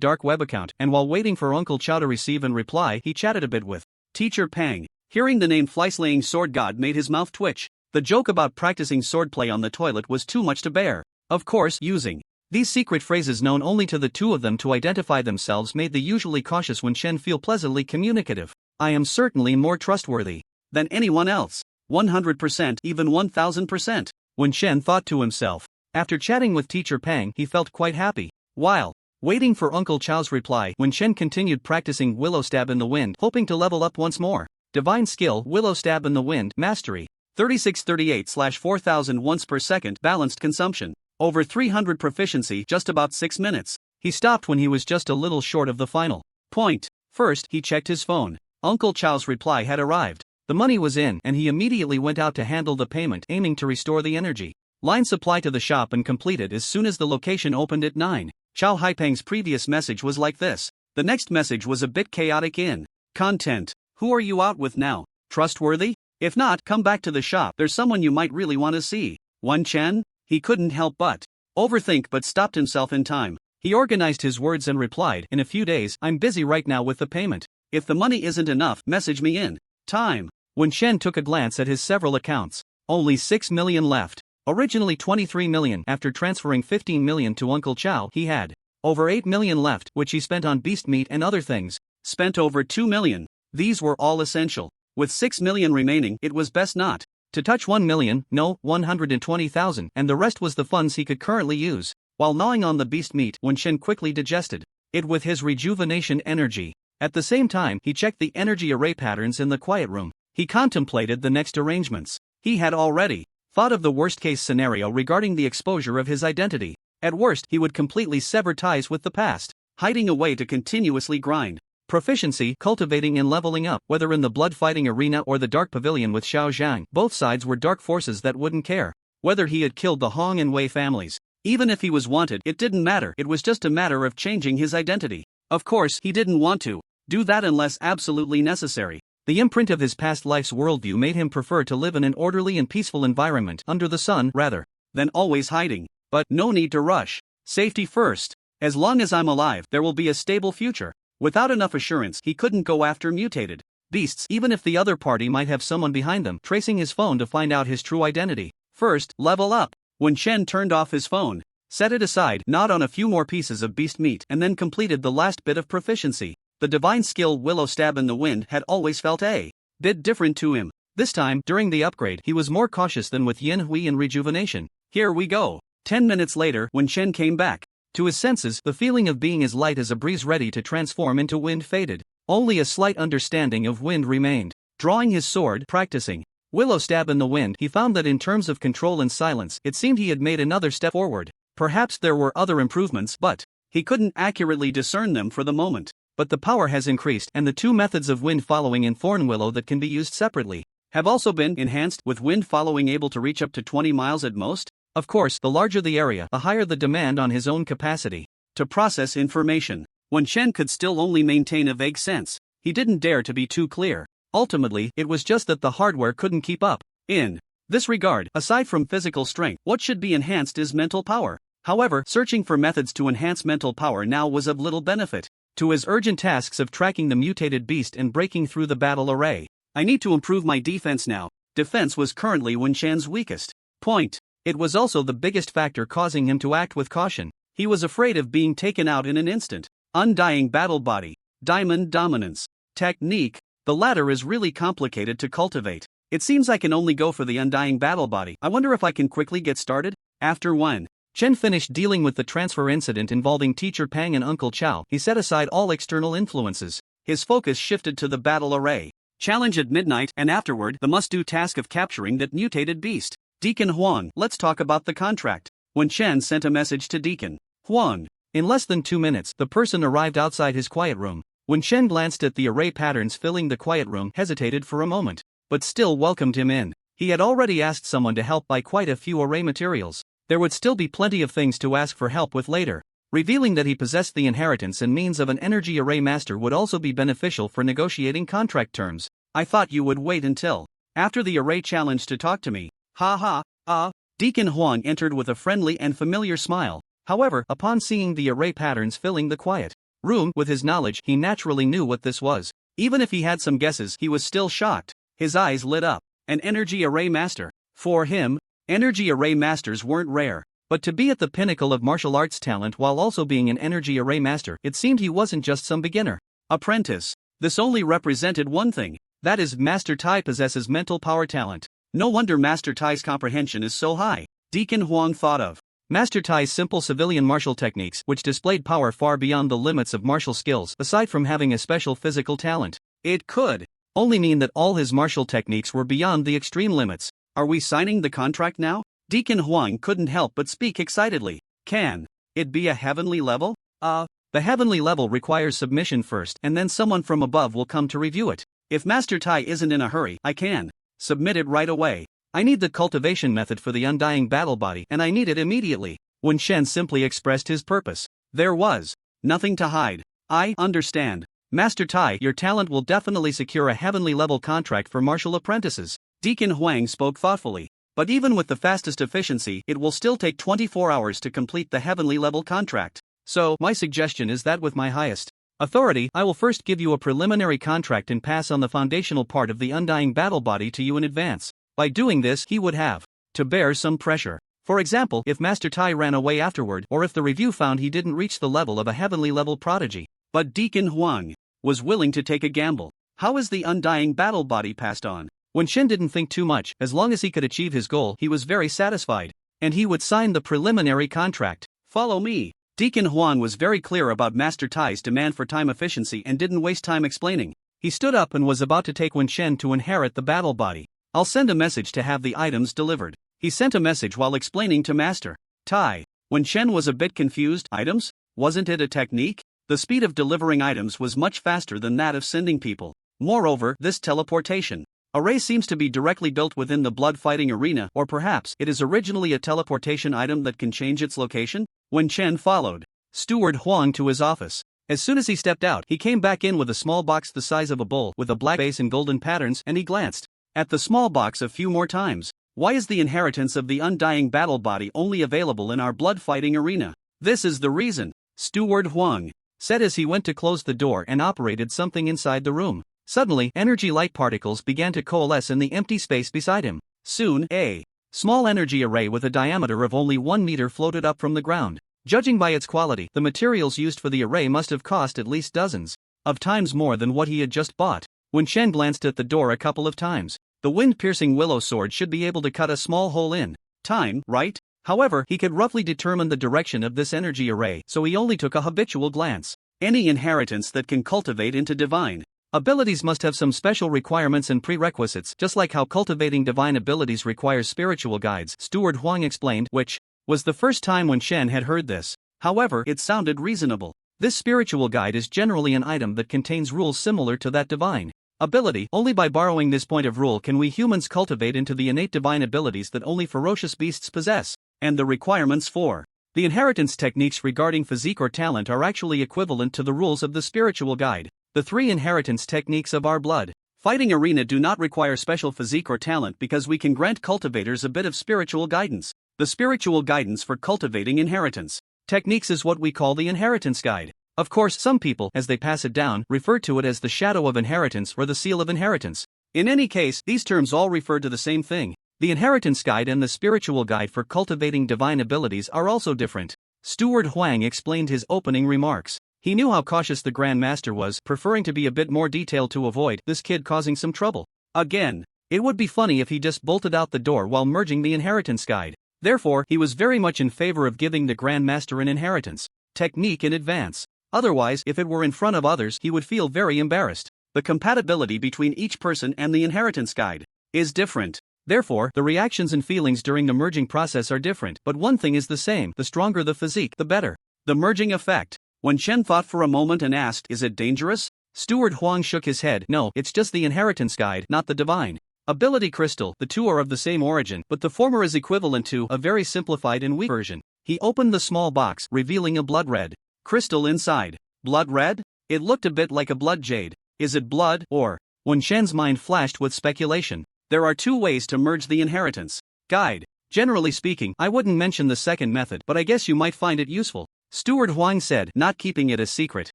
dark web account, and while waiting for Uncle Chow to receive and reply, he chatted a bit with Teacher Pang. Hearing the name fly-slaying sword god made his mouth twitch. The joke about practicing swordplay on the toilet was too much to bear. Of course, using these secret phrases known only to the two of them to identify themselves made the usually cautious Wen Chen feel pleasantly communicative. I am certainly more trustworthy than anyone else. 100%, even 1000%. Wen Chen thought to himself. After chatting with Teacher Pang, he felt quite happy. While waiting for Uncle Chao's reply, Wen Chen continued practicing Willow Stab in the Wind, hoping to level up once more. Divine Skill, Willow Stab in the Wind, Mastery. 3638/4000 once per second, balanced consumption. Over 300 proficiency, just about 6 minutes. He stopped when he was just a little short of the final point. First, he checked his phone. Uncle Chao's reply had arrived. The money was in, and he immediately went out to handle the payment, aiming to restore the energy line supply to the shop and completed as soon as the location opened at 9. Chao Haipeng's previous message was like this. The next message was a bit chaotic in content. Who are you out with now? Trustworthy? If not, come back to the shop. There's someone you might really want to see. Wen Chen? He couldn't help but overthink, but stopped himself in time. He organized his words and replied, in a few days, I'm busy right now with the payment. If the money isn't enough, message me in time. Wen Chen took a glance at his several accounts. Only 6 million left. Originally 23 million. After transferring 15 million to Uncle Chao, he had over 8 million left, which he spent on beast meat and other things. Spent over 2 million. These were all essential. With 6 million remaining, it was best not to touch 1 million, no, 120,000, and the rest was the funds he could currently use. While gnawing on the beast meat, Wen Chen quickly digested it with his rejuvenation energy. At the same time, he checked the energy array patterns in the quiet room. He contemplated the next arrangements. He had already thought of the worst-case scenario regarding the exposure of his identity. At worst, he would completely sever ties with the past, hiding away to continuously grind. Proficiency, cultivating and leveling up, whether in the blood-fighting arena or the Dark Pavilion with Xiao Zhang. Both sides were dark forces that wouldn't care whether he had killed the Hong and Wei families. Even if he was wanted, it didn't matter. It was just a matter of changing his identity. Of course, he didn't want to do that unless absolutely necessary. The imprint of his past life's worldview made him prefer to live in an orderly and peaceful environment under the sun rather than always hiding. But no need to rush. Safety first. As long as I'm alive, there will be a stable future. Without enough assurance, he couldn't go after mutated beasts, even if the other party might have someone behind them, tracing his phone to find out his true identity. First, level up. Wen Chen turned off his phone, set it aside, gnawed on a few more pieces of beast meat, and then completed the last bit of proficiency. The divine skill Willow Stab in the Wind had always felt a bit different to him. This time, during the upgrade, he was more cautious than with Yin Hui and rejuvenation. Here we go. 10 minutes later, Wen Chen came back to his senses. The feeling of being as light as a breeze ready to transform into wind faded. Only a slight understanding of wind remained. Drawing his sword, practicing Willow Stab in the Wind, he found that in terms of control and silence, it seemed he had made another step forward. Perhaps there were other improvements, but he couldn't accurately discern them for the moment. But the power has increased, and the two methods of wind following in Thorn Willow that can be used separately have also been enhanced, with wind following able to reach up to 20 miles at most. Of course, the larger the area, the higher the demand on his own capacity to process information. Wen Chen could still only maintain a vague sense. He didn't dare to be too clear. Ultimately, it was just that the hardware couldn't keep up. In this regard, aside from physical strength, what should be enhanced is mental power. However, searching for methods to enhance mental power now was of little benefit to his urgent tasks of tracking the mutated beast and breaking through the battle array. I need to improve my defense now. Defense was currently Wen Chen's weakest point. It was also the biggest factor causing him to act with caution. He was afraid of being taken out in an instant. Undying Battle Body. Diamond Dominance. Technique. The latter is really complicated to cultivate. It seems I can only go for the Undying Battle Body. I wonder if I can quickly get started? After Wen Chen finished dealing with the transfer incident involving Teacher Pang and Uncle Chao, he set aside all external influences. His focus shifted to the battle array. Challenge at midnight, and afterward, the must-do task of capturing that mutated beast. Deacon Huang, let's talk about the contract. Wen Chen sent a message to Deacon Huang. In less than 2 minutes, the person arrived outside his quiet room. Wen Chen glanced at the array patterns filling the quiet room, hesitated for a moment, but still welcomed him in. He had already asked someone to help buy quite a few array materials. There would still be plenty of things to ask for help with later. Revealing that he possessed the inheritance and means of an energy array master would also be beneficial for negotiating contract terms. I thought you would wait until after the array challenge to talk to me. Ha ha. Deacon Huang entered with a friendly and familiar smile. However, upon seeing the array patterns filling the quiet room, with his knowledge, he naturally knew what this was. Even if he had some guesses, he was still shocked. His eyes lit up. An energy array master. For him, energy array masters weren't rare. But to be at the pinnacle of martial arts talent while also being an energy array master, it seemed he wasn't just some beginner apprentice. This only represented one thing. That is, Master Tai possesses mental power talent. No wonder Master Tai's comprehension is so high. Deacon Huang thought of Master Tai's simple civilian martial techniques, which displayed power far beyond the limits of martial skills, aside from having a special physical talent. It could only mean that all his martial techniques were beyond the extreme limits. Are we signing the contract now? Deacon Huang couldn't help but speak excitedly. Can it be a heavenly level? The heavenly level requires submission first, and then someone from above will come to review it. If Master Tai isn't in a hurry, I can submit it right away. I need the cultivation method for the undying battle body, and I need it immediately. Wen Shen simply expressed his purpose. There was nothing to hide. I understand. Master Tai, your talent will definitely secure a heavenly level contract for martial apprentices. Deacon Huang spoke thoughtfully. But even with the fastest efficiency, it will still take 24 hours to complete the heavenly level contract. So, my suggestion is that with my highest authority, I will first give you a preliminary contract and pass on the foundational part of the undying battle body to you in advance. By doing this, he would have to bear some pressure. For example, if Master Tai ran away afterward, or if the review found he didn't reach the level of a heavenly level prodigy. But Deacon Huang was willing to take a gamble. How is the undying battle body passed on? Wen Shen didn't think too much. As long as he could achieve his goal, he was very satisfied. And he would sign the preliminary contract. Follow me. Deacon Huang was very clear about Master Tai's demand for time efficiency and didn't waste time explaining. He stood up and was about to take Wen Shen to inherit the battle body. I'll send a message to have the items delivered. He sent a message while explaining to Master Tai. Wen Shen was a bit confused. Items? Wasn't it a technique? The speed of delivering items was much faster than that of sending people. Moreover, this teleportation array seems to be directly built within the blood fighting arena, or perhaps it is originally a teleportation item that can change its location? Wen Shen followed Steward Huang to his office. As soon as he stepped out, he came back in with a small box the size of a bowl with a black base and golden patterns, and he glanced at the small box a few more times. Why is the inheritance of the undying battle body only available in our blood fighting arena? This is the reason, Steward Huang said as he went to close the door and operated something inside the room. Suddenly, energy light particles began to coalesce in the empty space beside him. Soon, a small energy array with a diameter of only 1 meter floated up from the ground. Judging by its quality, the materials used for the array must have cost at least dozens of times more than what he had just bought. Wen Shen glanced at the door a couple of times. The wind-piercing willow sword should be able to cut a small hole in time, right? However, he could roughly determine the direction of this energy array, so he only took a habitual glance. Any inheritance that can cultivate into divine abilities must have some special requirements and prerequisites, just like how cultivating divine abilities requires spiritual guides, Steward Huang explained, which was the first time Wen Shen had heard this. However, it sounded reasonable. This spiritual guide is generally an item that contains rules similar to that divine ability. Only by borrowing this point of rule can we humans cultivate into the innate divine abilities that only ferocious beasts possess. And the requirements for the inheritance techniques regarding physique or talent are actually equivalent to the rules of the spiritual guide. The 3 inheritance techniques of our blood fighting arena do not require special physique or talent because we can grant cultivators a bit of spiritual guidance. The spiritual guidance for cultivating inheritance techniques is what we call the inheritance guide. Of course, some people, as they pass it down, refer to it as the shadow of inheritance or the seal of inheritance. In any case, these terms all refer to the same thing. The inheritance guide and the spiritual guide for cultivating divine abilities are also different. Steward Huang explained his opening remarks. He knew how cautious the Grand Master was, preferring to be a bit more detailed to avoid this kid causing some trouble. Again, it would be funny if he just bolted out the door while merging the inheritance guide. Therefore, he was very much in favor of giving the Grand Master an inheritance technique in advance. Otherwise, if it were in front of others, he would feel very embarrassed. The compatibility between each person and the inheritance guide is different. Therefore, the reactions and feelings during the merging process are different, but one thing is the same: the stronger the physique, the better. The merging effect. Wen Shen thought for a moment and asked, is it dangerous? Steward Huang shook his head. No, it's just the inheritance guide, not the divine ability crystal. The two are of the same origin, but the former is equivalent to a very simplified and weak version. He opened the small box, revealing a blood red crystal inside. Blood red? It looked a bit like a blood jade. Is it blood, or? Wen Shen's mind flashed with speculation. There are 2 ways to merge the inheritance guide. Generally speaking, I wouldn't mention the second method, but I guess you might find it useful, Steward Huang said, not keeping it a secret.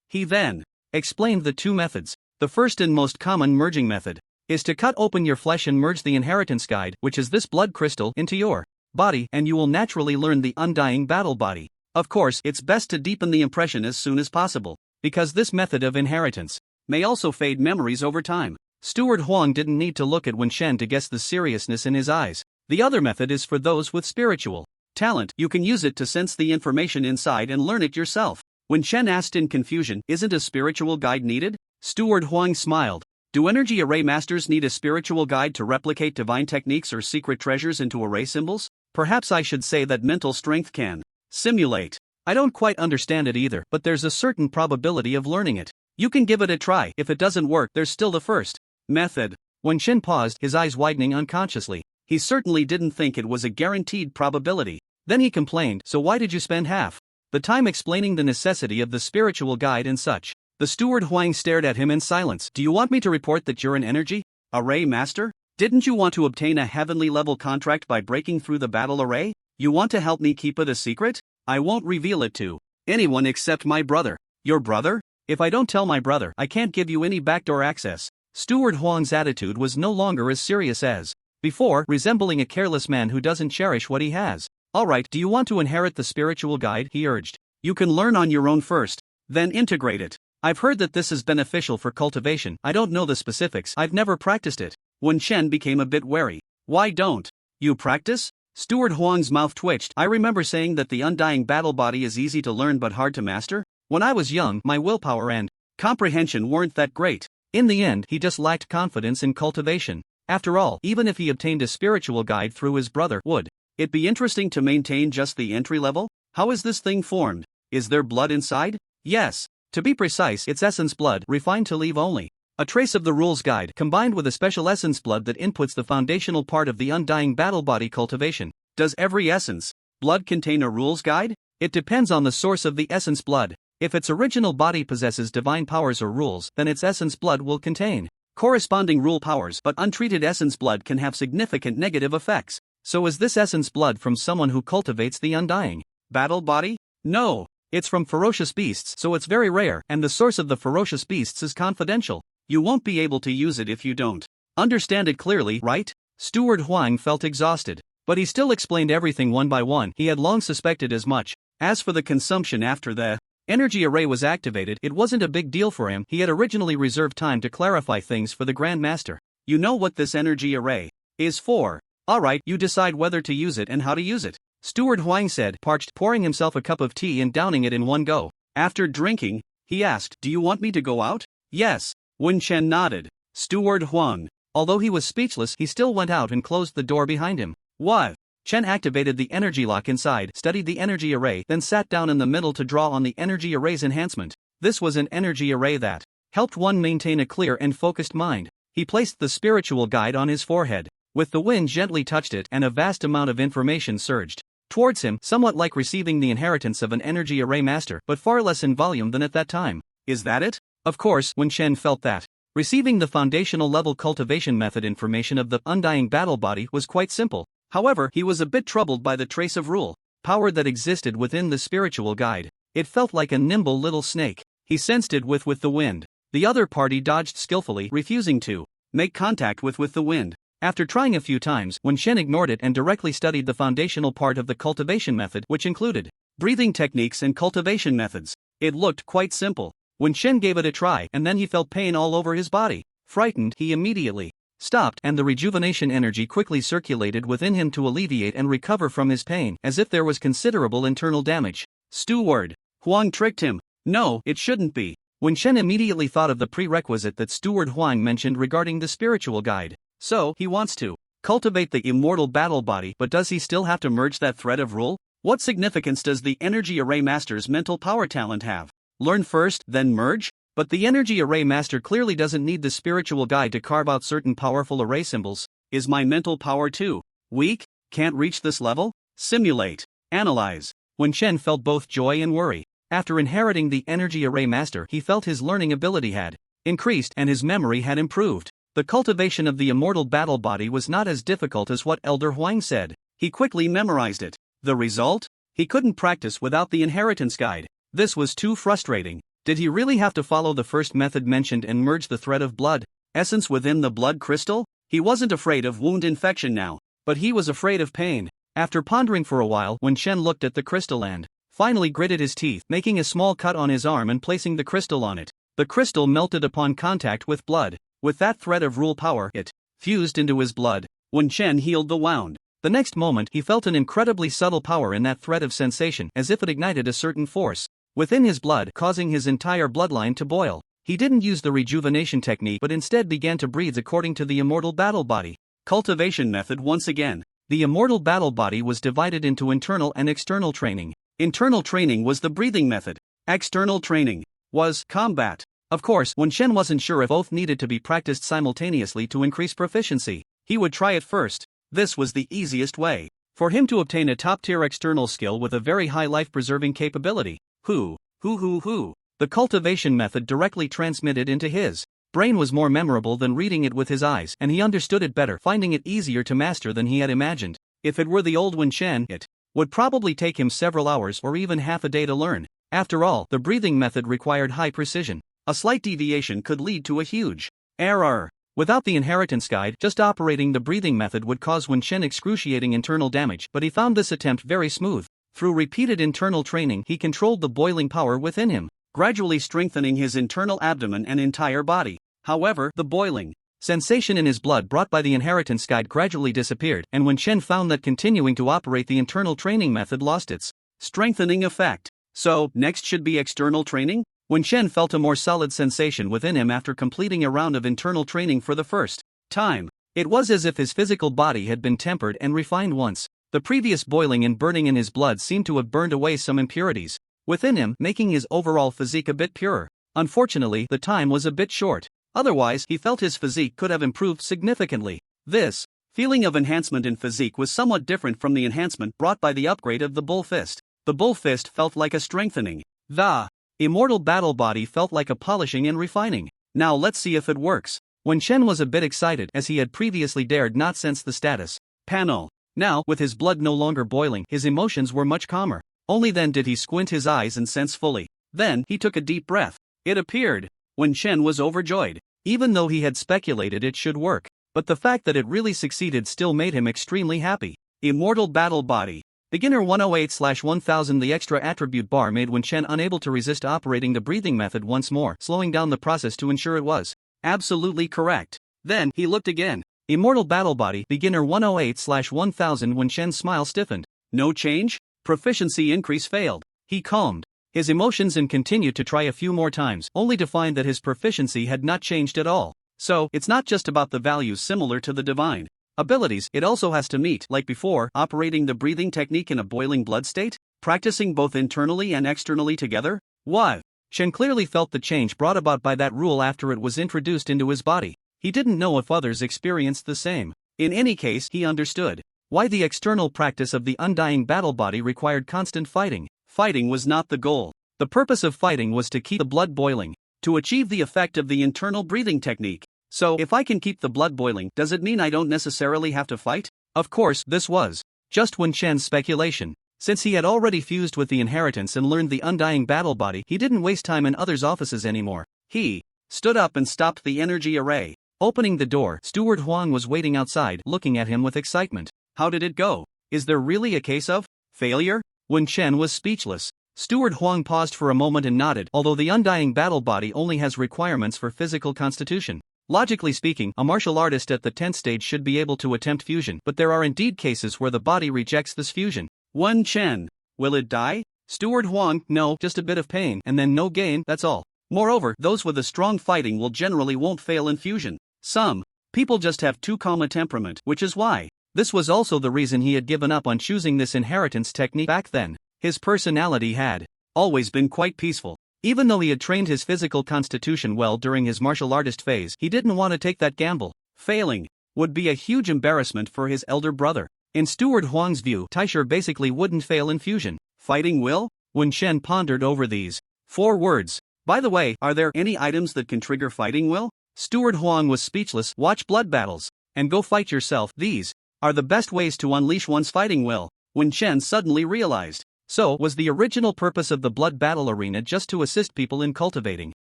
He then explained the 2 methods. The first and most common merging method is to cut open your flesh and merge the inheritance guide, which is this blood crystal, into your body, and you will naturally learn the undying battle body. Of course, it's best to deepen the impression as soon as possible, because this method of inheritance may also fade memories over time. Steward Huang didn't need to look at Wen Shen to guess the seriousness in his eyes. The other method is for those with spiritual talent, you can use it to sense the information inside and learn it yourself. When Chen asked in confusion, isn't a spiritual guide needed? Steward Huang smiled. Do energy array masters need a spiritual guide to replicate divine techniques or secret treasures into array symbols? Perhaps I should say that mental strength can simulate. I don't quite understand it either, but there's a certain probability of learning it. You can give it a try. If it doesn't work, there's still the first method. When Chen paused, his eyes widening unconsciously. He certainly didn't think it was a guaranteed probability. Then he complained, so why did you spend half the time explaining the necessity of the spiritual guide and such? The steward Huang stared at him in silence. Do you want me to report that you're an energy array master? Didn't you want to obtain a heavenly level contract by breaking through the battle array? You want to help me keep it a secret? I won't reveal it to anyone except my brother. Your brother? If I don't tell my brother, I can't give you any backdoor access. Steward Huang's attitude was no longer as serious as before, resembling a careless man who doesn't cherish what he has. Alright, do you want to inherit the spiritual guide? He urged. You can learn on your own first, then integrate it. I've heard that this is beneficial for cultivation. I don't know the specifics, I've never practiced it. When Chen became a bit wary. Why don't you practice? Steward Huang's mouth twitched. I remember saying that the undying battle body is easy to learn but hard to master. When I was young, my willpower and comprehension weren't that great. In the end, he just lacked confidence in cultivation. After all, even if he obtained a spiritual guide through his brother, would it be interesting to maintain just the entry level? How is this thing formed? Is there blood inside? Yes. To be precise, it's essence blood, refined to leave only a trace of the rules guide, combined with a special essence blood that inputs the foundational part of the undying battle body cultivation. Does every essence blood contain a rules guide? It depends on the source of the essence blood. If its original body possesses divine powers or rules, then its essence blood will contain corresponding rule powers, but untreated essence blood can have significant negative effects. So is this essence blood from someone who cultivates the undying battle body? No. It's from ferocious beasts, so it's very rare, and the source of the ferocious beasts is confidential. You won't be able to use it if you don't understand it clearly, right? Steward Huang felt exhausted, but he still explained everything one by one. He had long suspected as much. As for the consumption after the energy array was activated, it wasn't a big deal for him. He had originally reserved time to clarify things for the Grand Master. You know what this energy array is for. Alright, you decide whether to use it and how to use it. Steward Huang said, parched, pouring himself a cup of tea and downing it in one go. After drinking, he asked, do you want me to go out? Yes. Wen Chen nodded. Steward Huang, although he was speechless, he still went out and closed the door behind him. What? Chen activated the energy lock inside, studied the energy array, then sat down in the middle to draw on the energy array's enhancement. This was an energy array that helped one maintain a clear and focused mind. He placed the spiritual guide on his forehead. With the wind gently touched it, and a vast amount of information surged towards him, somewhat like receiving the inheritance of an energy array master, but far less in volume than at that time. Is that it? Of course, Wen Chen felt that receiving the foundational level cultivation method information of the undying battle body was quite simple. However, he was a bit troubled by the trace of rule power that existed within the spiritual guide. It felt like a nimble little snake. He sensed it with the wind. The other party dodged skillfully, refusing to make contact with the wind. After trying a few times, Wen Chen ignored it and directly studied the foundational part of the cultivation method, which included breathing techniques and cultivation methods. It looked quite simple. Wen Chen gave it a try, and then he felt pain all over his body. Frightened, he immediately stopped, and the rejuvenation energy quickly circulated within him to alleviate and recover from his pain, as if there was considerable internal damage. Steward Huang tricked him. No, it shouldn't be. Wen Chen immediately thought of the prerequisite that Steward Huang mentioned regarding the spiritual guide. So, he wants to cultivate the immortal battle body, but does he still have to merge that thread of rule? What significance does the energy array master's mental power talent have? Learn first, then merge? But the energy array master clearly doesn't need the spiritual guide to carve out certain powerful array symbols. Is my mental power too weak? Can't reach this level? Simulate. Analyze. Wen Chen felt both joy and worry. After inheriting the energy array master, he felt his learning ability had increased and his memory had improved. The cultivation of the immortal battle body was not as difficult as what Elder Huang said. He quickly memorized it. The result? He couldn't practice without the inheritance guide. This was too frustrating. Did he really have to follow the first method mentioned and merge the thread of blood essence within the blood crystal? He wasn't afraid of wound infection now, but he was afraid of pain. After pondering for a while, Wen Chen looked at the crystal and finally gritted his teeth, making a small cut on his arm and placing the crystal on it. The crystal melted upon contact with blood. With that thread of rule power, it fused into his blood. Wen Chen healed the wound. The next moment he felt an incredibly subtle power in that thread of sensation, as if it ignited a certain force within his blood, causing his entire bloodline to boil. He didn't use the rejuvenation technique but instead began to breathe according to the immortal battle body cultivation method once again. The immortal battle body was divided into internal and external training. Internal training was the breathing method. External training was combat. Of course, Wen Shen wasn't sure if both needed to be practiced simultaneously to increase proficiency. He would try it first. This was the easiest way for him to obtain a top-tier external skill with a very high life-preserving capability. The cultivation method directly transmitted into his brain was more memorable than reading it with his eyes, and he understood it better, finding it easier to master than he had imagined. If it were the old Wen Shen, it would probably take him several hours or even half a day to learn. After all, the breathing method required high precision. A slight deviation could lead to a huge error. Without the inheritance guide, just operating the breathing method would cause Wen Shen excruciating internal damage, but he found this attempt very smooth. Through repeated internal training, he controlled the boiling power within him, gradually strengthening his internal abdomen and entire body. However, the boiling sensation in his blood brought by the inheritance guide gradually disappeared, and Wen Shen found that continuing to operate the internal training method lost its strengthening effect. So, next should be external training? Wen Shen felt a more solid sensation within him after completing a round of internal training for the first time. It was as if his physical body had been tempered and refined once. The previous boiling and burning in his blood seemed to have burned away some impurities within him, making his overall physique a bit purer. Unfortunately, the time was a bit short. Otherwise, he felt his physique could have improved significantly. This feeling of enhancement in physique was somewhat different from the enhancement brought by the upgrade of the bull fist. The bull fist felt like a strengthening. The immortal battle body felt like a polishing and refining. Now let's see if it works. Wen Shen was a bit excited, as he had previously dared not sense the status panel. Now, with his blood no longer boiling, his emotions were much calmer. Only then did he squint his eyes and sense fully. Then, he took a deep breath. It appeared. Wen Shen was overjoyed. Even though he had speculated it should work, but the fact that it really succeeded still made him extremely happy. Immortal battle body. Beginner 108/1000. The extra attribute bar made Wen Shen unable to resist operating the breathing method once more, slowing down the process to ensure it was absolutely correct. Then, he looked again. Immortal battle body. Beginner 108/1000. Wen Shen's smile stiffened. No change? Proficiency increase failed. He calmed his emotions and continued to try a few more times, only to find that his proficiency had not changed at all. So, it's not just about the values similar to the divine abilities, it also has to meet, like before, operating the breathing technique in a boiling blood state, practicing both internally and externally together. What? Shen clearly felt the change brought about by that rule after it was introduced into his body. He didn't know if others experienced the same. In any case, he understood why the external practice of the undying battle body required constant fighting. Fighting was not the goal. The purpose of fighting was to keep the blood boiling, to achieve the effect of the internal breathing technique. So, if I can keep the blood boiling, does it mean I don't necessarily have to fight? Of course, this was just Wen Shen's speculation. Since he had already fused with the inheritance and learned the undying battle body, he didn't waste time in others' offices anymore. He stood up and stopped the energy array. Opening the door, Steward Huang was waiting outside, looking at him with excitement. How did it go? Is there really a case of failure? Wen Shen was speechless. Steward Huang paused for a moment and nodded. Although the undying battle body only has requirements for physical constitution, logically speaking, a martial artist at the 10th stage should be able to attempt fusion, but there are indeed cases where the body rejects this fusion. Wen Shen, will it die? Steward Huang, no, just a bit of pain, and then no gain, that's all. Moreover, those with a strong fighting will generally won't fail in fusion. Some people just have too calm a temperament, which is why. This was also the reason he had given up on choosing this inheritance technique back then. His personality had always been quite peaceful. Even though he had trained his physical constitution well during his martial artist phase, he didn't want to take that gamble. Failing would be a huge embarrassment for his elder brother. In Steward Huang's view, Taisher basically wouldn't fail in fusion. Fighting will? Wen Shen pondered over these 4 words. By the way, are there any items that can trigger fighting will? Steward Huang was speechless. Watch blood battles and go fight yourself. These are the best ways to unleash one's fighting will. Wen Shen suddenly realized. So, was the original purpose of the blood battle arena just to assist people in cultivating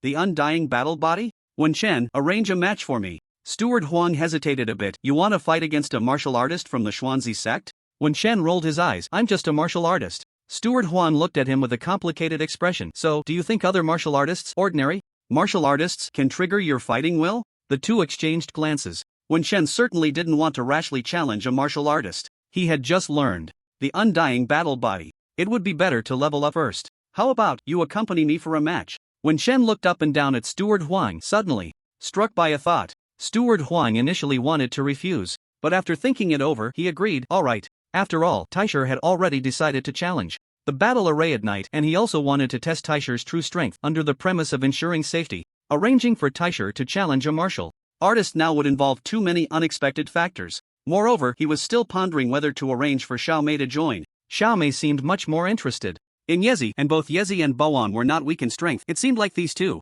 the undying battle body? Wen Shen, arrange a match for me. Steward Huang hesitated a bit. You want to fight against a martial artist from the Xuanzi sect? Wen Shen rolled his eyes. I'm just a martial artist. Steward Huang looked at him with a complicated expression. So, do you think other martial artists, ordinary martial artists, can trigger your fighting will? The two exchanged glances. Wen Shen certainly didn't want to rashly challenge a martial artist. He had just learned the undying battle body. It would be better to level up first. How about you accompany me for a match? When Shen looked up and down at Steward Huang, suddenly struck by a thought. Steward Huang initially wanted to refuse, but after thinking it over, he agreed. Alright. After all, Taisher had already decided to challenge the battle array at night, and he also wanted to test Taisher's true strength under the premise of ensuring safety. Arranging for Taisher to challenge a martial artist now would involve too many unexpected factors. Moreover, he was still pondering whether to arrange for Xiaomei to join. Xiaomei seemed much more interested in Yezi, and both Yezi and Boan were not weak in strength. It seemed like these two.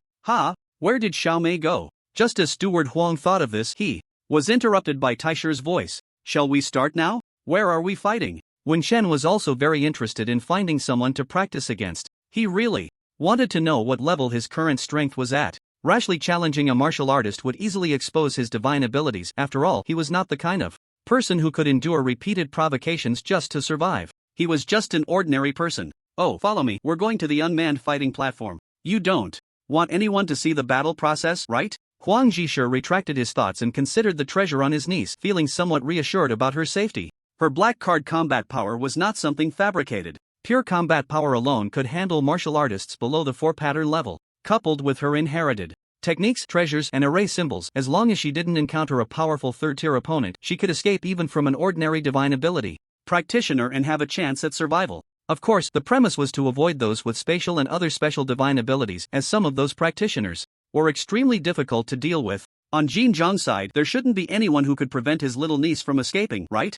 Where did Xiaomei go? Just as Steward Huang thought of this, he was interrupted by Taisher's voice. Shall we start now? Where are we fighting? Wen Shen was also very interested in finding someone to practice against. He really wanted to know what level his current strength was at. Rashly challenging a martial artist would easily expose his divine abilities. After all, he was not the kind of person who could endure repeated provocations just to survive. He was just an ordinary person. Oh, follow me, we're going to the unmanned fighting platform. You don't want anyone to see the battle process, right? Huang Zhishe retracted his thoughts and considered the treasure on his niece, feeling somewhat reassured about her safety. Her black card combat power was not something fabricated. Pure combat power alone could handle martial artists below the 4-pattern level. Coupled with her inherited techniques, treasures, and array symbols, as long as she didn't encounter a powerful third-tier opponent, she could escape even from an ordinary divine ability practitioner and have a chance at survival. Of course, the premise was to avoid those with spatial and other special divine abilities, as some of those practitioners were extremely difficult to deal with. On Jin Zhang's side, there shouldn't be anyone who could prevent his little niece from escaping, right?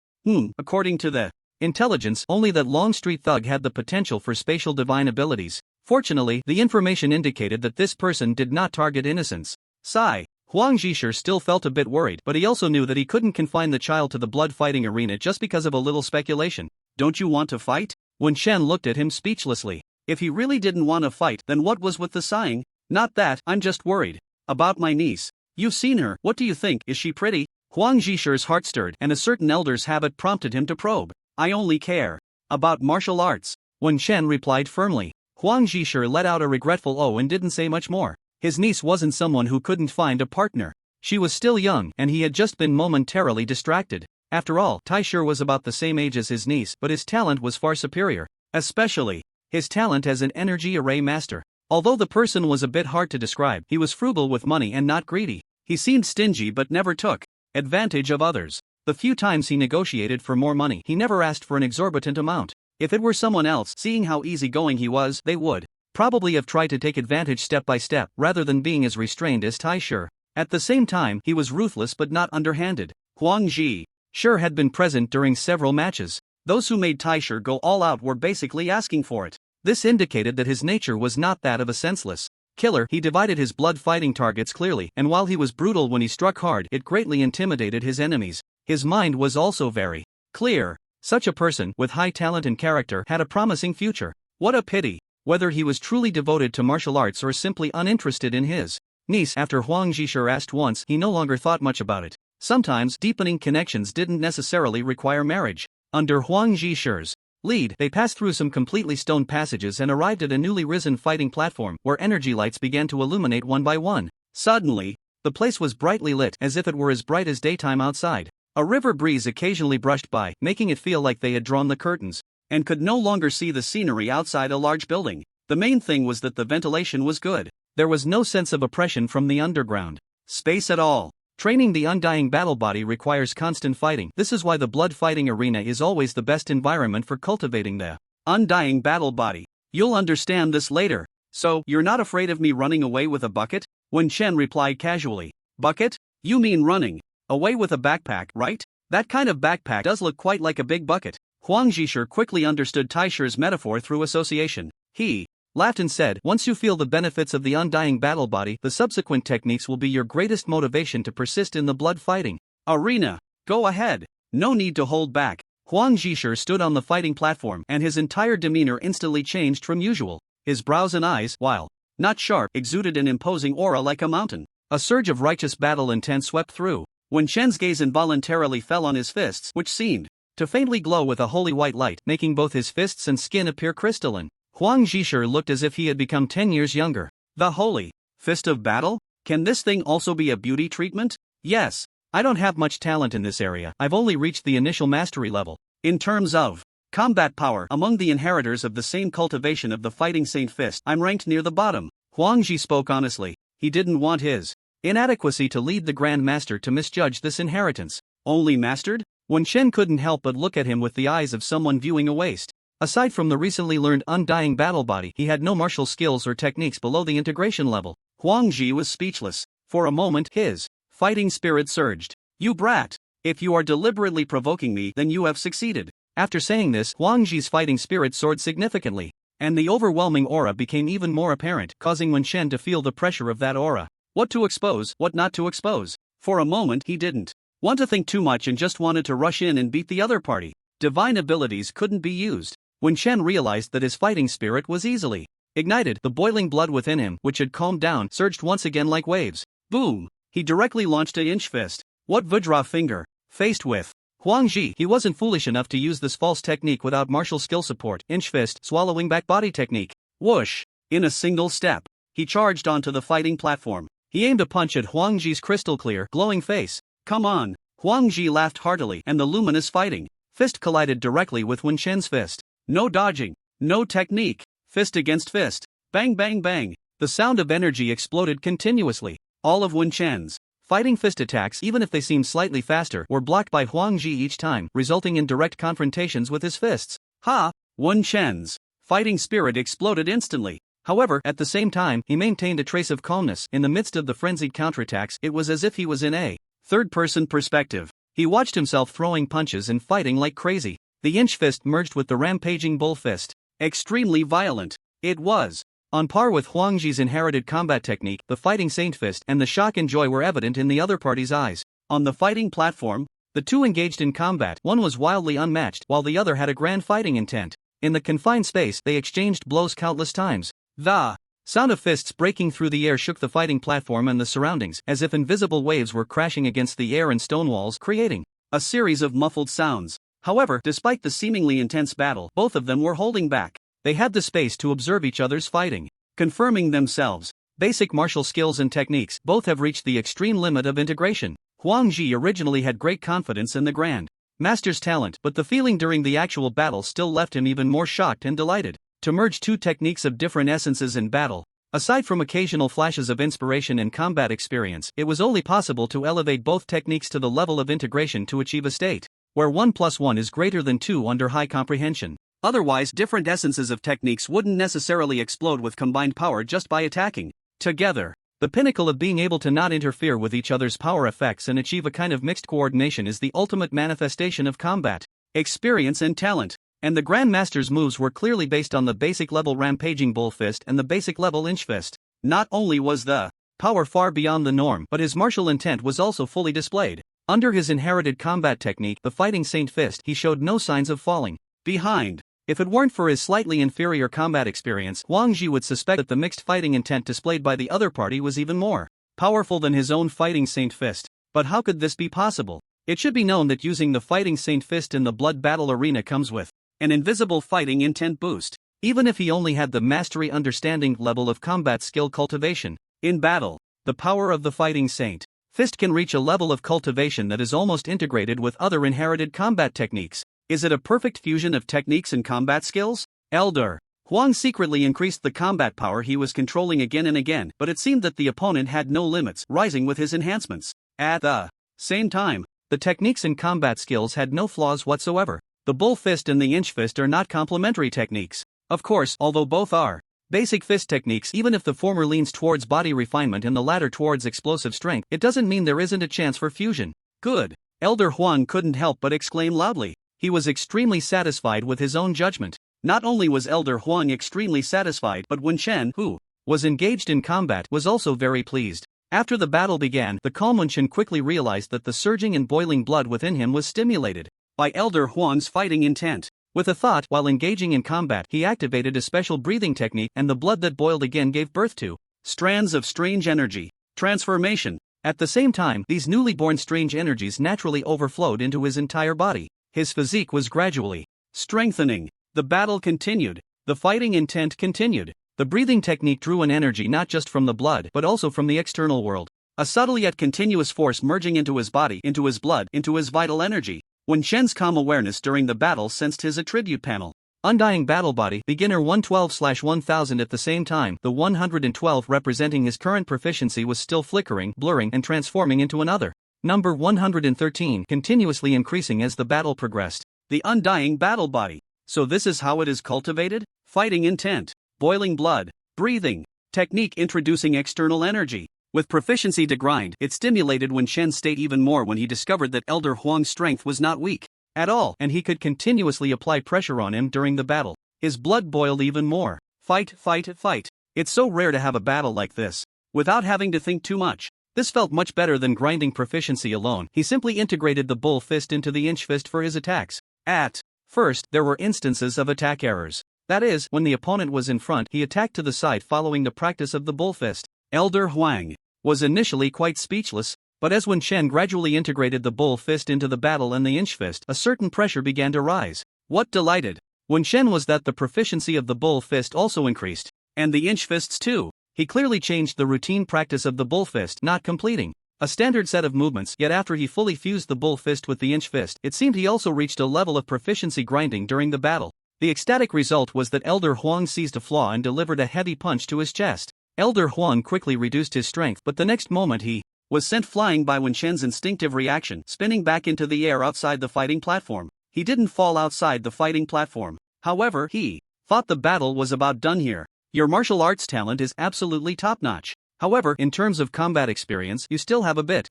According to the intelligence, only that Longstreet thug had the potential for spatial divine abilities. Fortunately, the information indicated that this person did not target innocents. Sigh. Huang Zhishe still felt a bit worried, but he also knew that he couldn't confine the child to the blood fighting arena just because of a little speculation. Don't you want to fight? Wen Shen looked at him speechlessly. If he really didn't want to fight, then what was with the sighing? Not that, I'm just worried about my niece. You've seen her, what do you think, is she pretty? Huang Zhishe's heart stirred, and a certain elder's habit prompted him to probe. I only care about martial arts. Wen Shen replied firmly. Huang Zhishe let out a regretful oh and didn't say much more. His niece wasn't someone who couldn't find a partner. She was still young, and he had just been momentarily distracted. After all, Taisher was about the same age as his niece, but his talent was far superior. Especially his talent as an energy array master. Although the person was a bit hard to describe, he was frugal with money and not greedy. He seemed stingy but never took advantage of others. The few times he negotiated for more money, he never asked for an exorbitant amount. If it were someone else, seeing how easygoing he was, they would probably have tried to take advantage step by step, rather than being as restrained as Taisher. At the same time, he was ruthless but not underhanded. Huang Zhishe had been present during several matches. Those who made Taisher go all out were basically asking for it. This indicated that his nature was not that of a senseless killer. He divided his blood fighting targets clearly, and while he was brutal when he struck hard, it greatly intimidated his enemies. His mind was also very clear. Such a person, with high talent and character, had a promising future. What a pity. Whether he was truly devoted to martial arts or simply uninterested in his niece, after Huang Zhishe asked once, he no longer thought much about it. Sometimes, deepening connections didn't necessarily require marriage. Under Huang Zhishe's lead, they passed through some completely stone passages and arrived at a newly risen fighting platform, where energy lights began to illuminate one by one. Suddenly, the place was brightly lit, as if it were as bright as daytime outside. A river breeze occasionally brushed by, making it feel like they had drawn the curtains and could no longer see the scenery outside a large building. The main thing was that the ventilation was good. There was no sense of oppression from the underground space at all. Training the undying battle body requires constant fighting. This is why the blood fighting arena is always the best environment for cultivating the undying battle body. You'll understand this later. So, you're not afraid of me running away with a bucket? Wen Shen replied casually. Bucket? You mean running away with a backpack, right? That kind of backpack does look quite like a big bucket. Huang Zhishe quickly understood Taisher's metaphor through association. He laughed and said, once you feel the benefits of the undying battle body, the subsequent techniques will be your greatest motivation to persist in the blood fighting arena. Go ahead. No need to hold back. Huang Zhishe stood on the fighting platform, and his entire demeanor instantly changed from usual. His brows and eyes, while not sharp, exuded an imposing aura like a mountain. A surge of righteous battle intent swept through. Wen Shen's gaze involuntarily fell on his fists, which seemed to faintly glow with a holy white light, making both his fists and skin appear crystalline. Huang Zhishe looked as if he had become 10 years younger. The holy fist of battle? Can this thing also be a beauty treatment? Yes. I don't have much talent in this area. I've only reached the initial mastery level. In terms of combat power among the inheritors of the same cultivation of the Fighting Saint Fist, I'm ranked near the bottom. Huang Ji spoke honestly. He didn't want his inadequacy to lead the Grand Master to misjudge this inheritance. Only mastered? Wen Shen couldn't help but look at him with the eyes of someone viewing a waste. Aside from the recently learned Undying Battle Body, he had no martial skills or techniques below the integration level. Huang Ji was speechless. For a moment, his fighting spirit surged. You brat! If you are deliberately provoking me, then you have succeeded. After saying this, Huang Ji's fighting spirit soared significantly, and the overwhelming aura became even more apparent, causing Wen Shen to feel the pressure of that aura. What to expose, what not to expose. For a moment he didn't want to think too much and just wanted to rush in and beat the other party. Divine abilities couldn't be used. Wen Shen realized that his fighting spirit was easily ignited. The boiling blood within him, which had calmed down, surged once again like waves. Boom! He directly launched a inch fist. What Vajra finger? Faced with Huang Ji, he wasn't foolish enough to use this false technique without martial skill support. Inch fist, swallowing back body technique. Whoosh! In a single step, he charged onto the fighting platform. He aimed a punch at Huang Ji's crystal clear, glowing face. Come on! Huang Ji laughed heartily, and the luminous fighting fist collided directly with Wen Shen's fist. No dodging, no technique. Fist against fist. Bang bang bang. The sound of energy exploded continuously. All of Wen Shen's fighting fist attacks, even if they seemed slightly faster, were blocked by Huang Ji each time, resulting in direct confrontations with his fists. Ha! Wen Shen's fighting spirit exploded instantly. However, at the same time, he maintained a trace of calmness. In the midst of the frenzied counterattacks, it was as if he was in a third-person perspective. He watched himself throwing punches and fighting like crazy. The inch fist merged with the rampaging bull fist. Extremely violent. It was on par with Huang Ji's inherited combat technique. The Fighting Saint Fist and the shock and joy were evident in the other party's eyes. On the fighting platform, the two engaged in combat. One was wildly unmatched, while the other had a grand fighting intent. In the confined space, they exchanged blows countless times. The sound of fists breaking through the air shook the fighting platform and the surroundings, as if invisible waves were crashing against the air and stone walls, creating a series of muffled sounds. However, despite the seemingly intense battle, both of them were holding back. They had the space to observe each other's fighting, confirming themselves. Basic martial skills and techniques, both have reached the extreme limit of integration. Huang Ji originally had great confidence in the Grand Master's talent, but the feeling during the actual battle still left him even more shocked and delighted. To merge two techniques of different essences in battle, aside from occasional flashes of inspiration and combat experience, it was only possible to elevate both techniques to the level of integration to achieve a state where 1 + 1 is greater than 2 under high comprehension. Otherwise, different essences of techniques wouldn't necessarily explode with combined power just by attacking together. The pinnacle of being able to not interfere with each other's power effects and achieve a kind of mixed coordination is the ultimate manifestation of combat experience and talent. And the Grand Master's moves were clearly based on the basic level rampaging bull fist and the basic level inch fist. Not only was the power far beyond the norm, but his martial intent was also fully displayed. Under his inherited combat technique, the Fighting Saint Fist, he showed no signs of falling behind. If it weren't for his slightly inferior combat experience, Huang Ji would suspect that the mixed fighting intent displayed by the other party was even more powerful than his own Fighting Saint Fist. But how could this be possible? It should be known that using the Fighting Saint Fist in the blood battle arena comes with an invisible fighting intent boost. Even if he only had the mastery understanding level of combat skill cultivation, in battle, the power of the Fighting Saint Fist can reach a level of cultivation that is almost integrated with other inherited combat techniques. Is it a perfect fusion of techniques and combat skills? Elder Huang secretly increased the combat power he was controlling again and again, but it seemed that the opponent had no limits, rising with his enhancements. At the same time, the techniques and combat skills had no flaws whatsoever. The bull fist and the inch fist are not complementary techniques. Of course, although both are basic fist techniques, even if the former leans towards body refinement and the latter towards explosive strength, it doesn't mean there isn't a chance for fusion. Good. Elder Huang couldn't help but exclaim loudly. He was extremely satisfied with his own judgment. Not only was Elder Huang extremely satisfied, but Wen Shen, who was engaged in combat, was also very pleased. After the battle began, the calm Wen Shen quickly realized that the surging and boiling blood within him was stimulated by Elder Huang's fighting intent. With a thought, while engaging in combat, he activated a special breathing technique, and the blood that boiled again gave birth to strands of strange energy transformation. At the same time, these newly born strange energies naturally overflowed into his entire body. His physique was gradually strengthening. The battle continued. The fighting intent continued. The breathing technique drew an energy not just from the blood, but also from the external world. A subtle yet continuous force merging into his body, into his blood, into his vital energy. When Shen's calm awareness during the battle sensed his attribute panel. Undying Battle Body, Beginner 112/1000. At the same time, the 112 representing his current proficiency was still flickering, blurring, and transforming into another number 113, continuously increasing as the battle progressed. The Undying Battle Body. So this is how it is cultivated? Fighting intent, boiling blood, breathing, technique introducing external energy. With proficiency to grind, it stimulated Wen Shen's state even more when he discovered that Elder Huang's strength was not weak at all, and he could continuously apply pressure on him during the battle. His blood boiled even more. Fight, fight, fight. It's so rare to have a battle like this without having to think too much. This felt much better than grinding proficiency alone. He simply integrated the bull fist into the inch fist for his attacks. At first, there were instances of attack errors. That is, when the opponent was in front, he attacked to the side following the practice of the bull fist. Elder Huang was initially quite speechless, but as Wen Shen gradually integrated the bull fist into the battle and the inch fist, a certain pressure began to rise. What delighted Wen Shen was that the proficiency of the bull fist also increased, and the inch fists too. He clearly changed the routine practice of the bull fist, not completing a standard set of movements, yet after he fully fused the bull fist with the inch fist, it seemed he also reached a level of proficiency grinding during the battle. The ecstatic result was that Elder Huang seized a flaw and delivered a heavy punch to his chest. Elder Huang quickly reduced his strength, but the next moment he was sent flying by Wen Shen's instinctive reaction, spinning back into the air outside the fighting platform. He didn't fall outside the fighting platform. However, he thought the battle was about done here. Your martial arts talent is absolutely top-notch. However, in terms of combat experience, you still have a bit.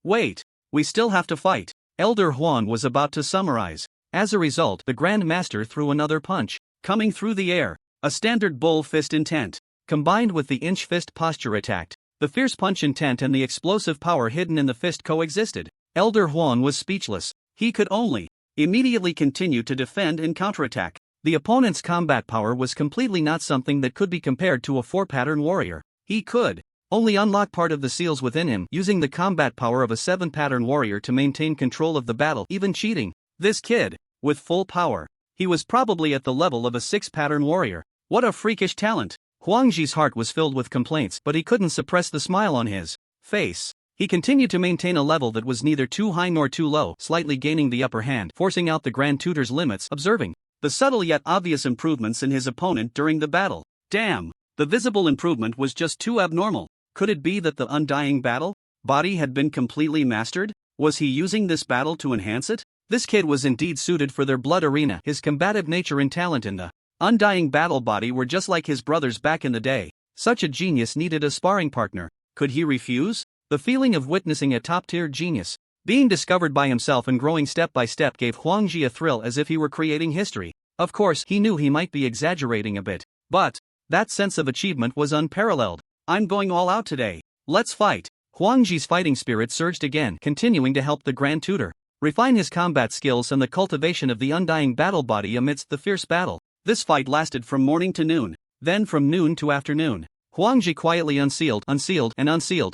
Wait. We still have to fight. Elder Huang was about to summarize. As a result, the Grand Master threw another punch, coming through the air. A standard bull fist intent, combined with the inch fist posture attacked. The fierce punch intent and the explosive power hidden in the fist coexisted. Elder Huang was speechless. He could only immediately continue to defend and counterattack. The opponent's combat power was completely not something that could be compared to a 4-pattern warrior. He could only unlock part of the seals within him, using the combat power of a 7-pattern warrior to maintain control of the battle, even cheating. This kid, with full power, he was probably at the level of a 6-pattern warrior. What a freakish talent! Huang Ji's heart was filled with complaints, but he couldn't suppress the smile on his face. He continued to maintain a level that was neither too high nor too low, slightly gaining the upper hand, forcing out the Grand Tutor's limits, observing the subtle yet obvious improvements in his opponent during the battle. Damn! The visible improvement was just too abnormal. Could it be that the Undying Battle Body had been completely mastered? Was he using this battle to enhance it? This kid was indeed suited for their blood arena. His combative nature and talent in the Undying Battle Body were just like his brothers back in the day. Such a genius needed a sparring partner. Could he refuse? The feeling of witnessing a top-tier genius being discovered by himself and growing step by step gave Huang Ji a thrill, as if he were creating history. Of course, he knew he might be exaggerating a bit, but that sense of achievement was unparalleled. I'm going all out today. Let's fight. Huang Ji's fighting spirit surged again, continuing to help the Grand Tutor refine his combat skills and the cultivation of the Undying Battle Body amidst the fierce battle. This fight lasted from morning to noon, then from noon to afternoon. Huang Ji quietly unsealed,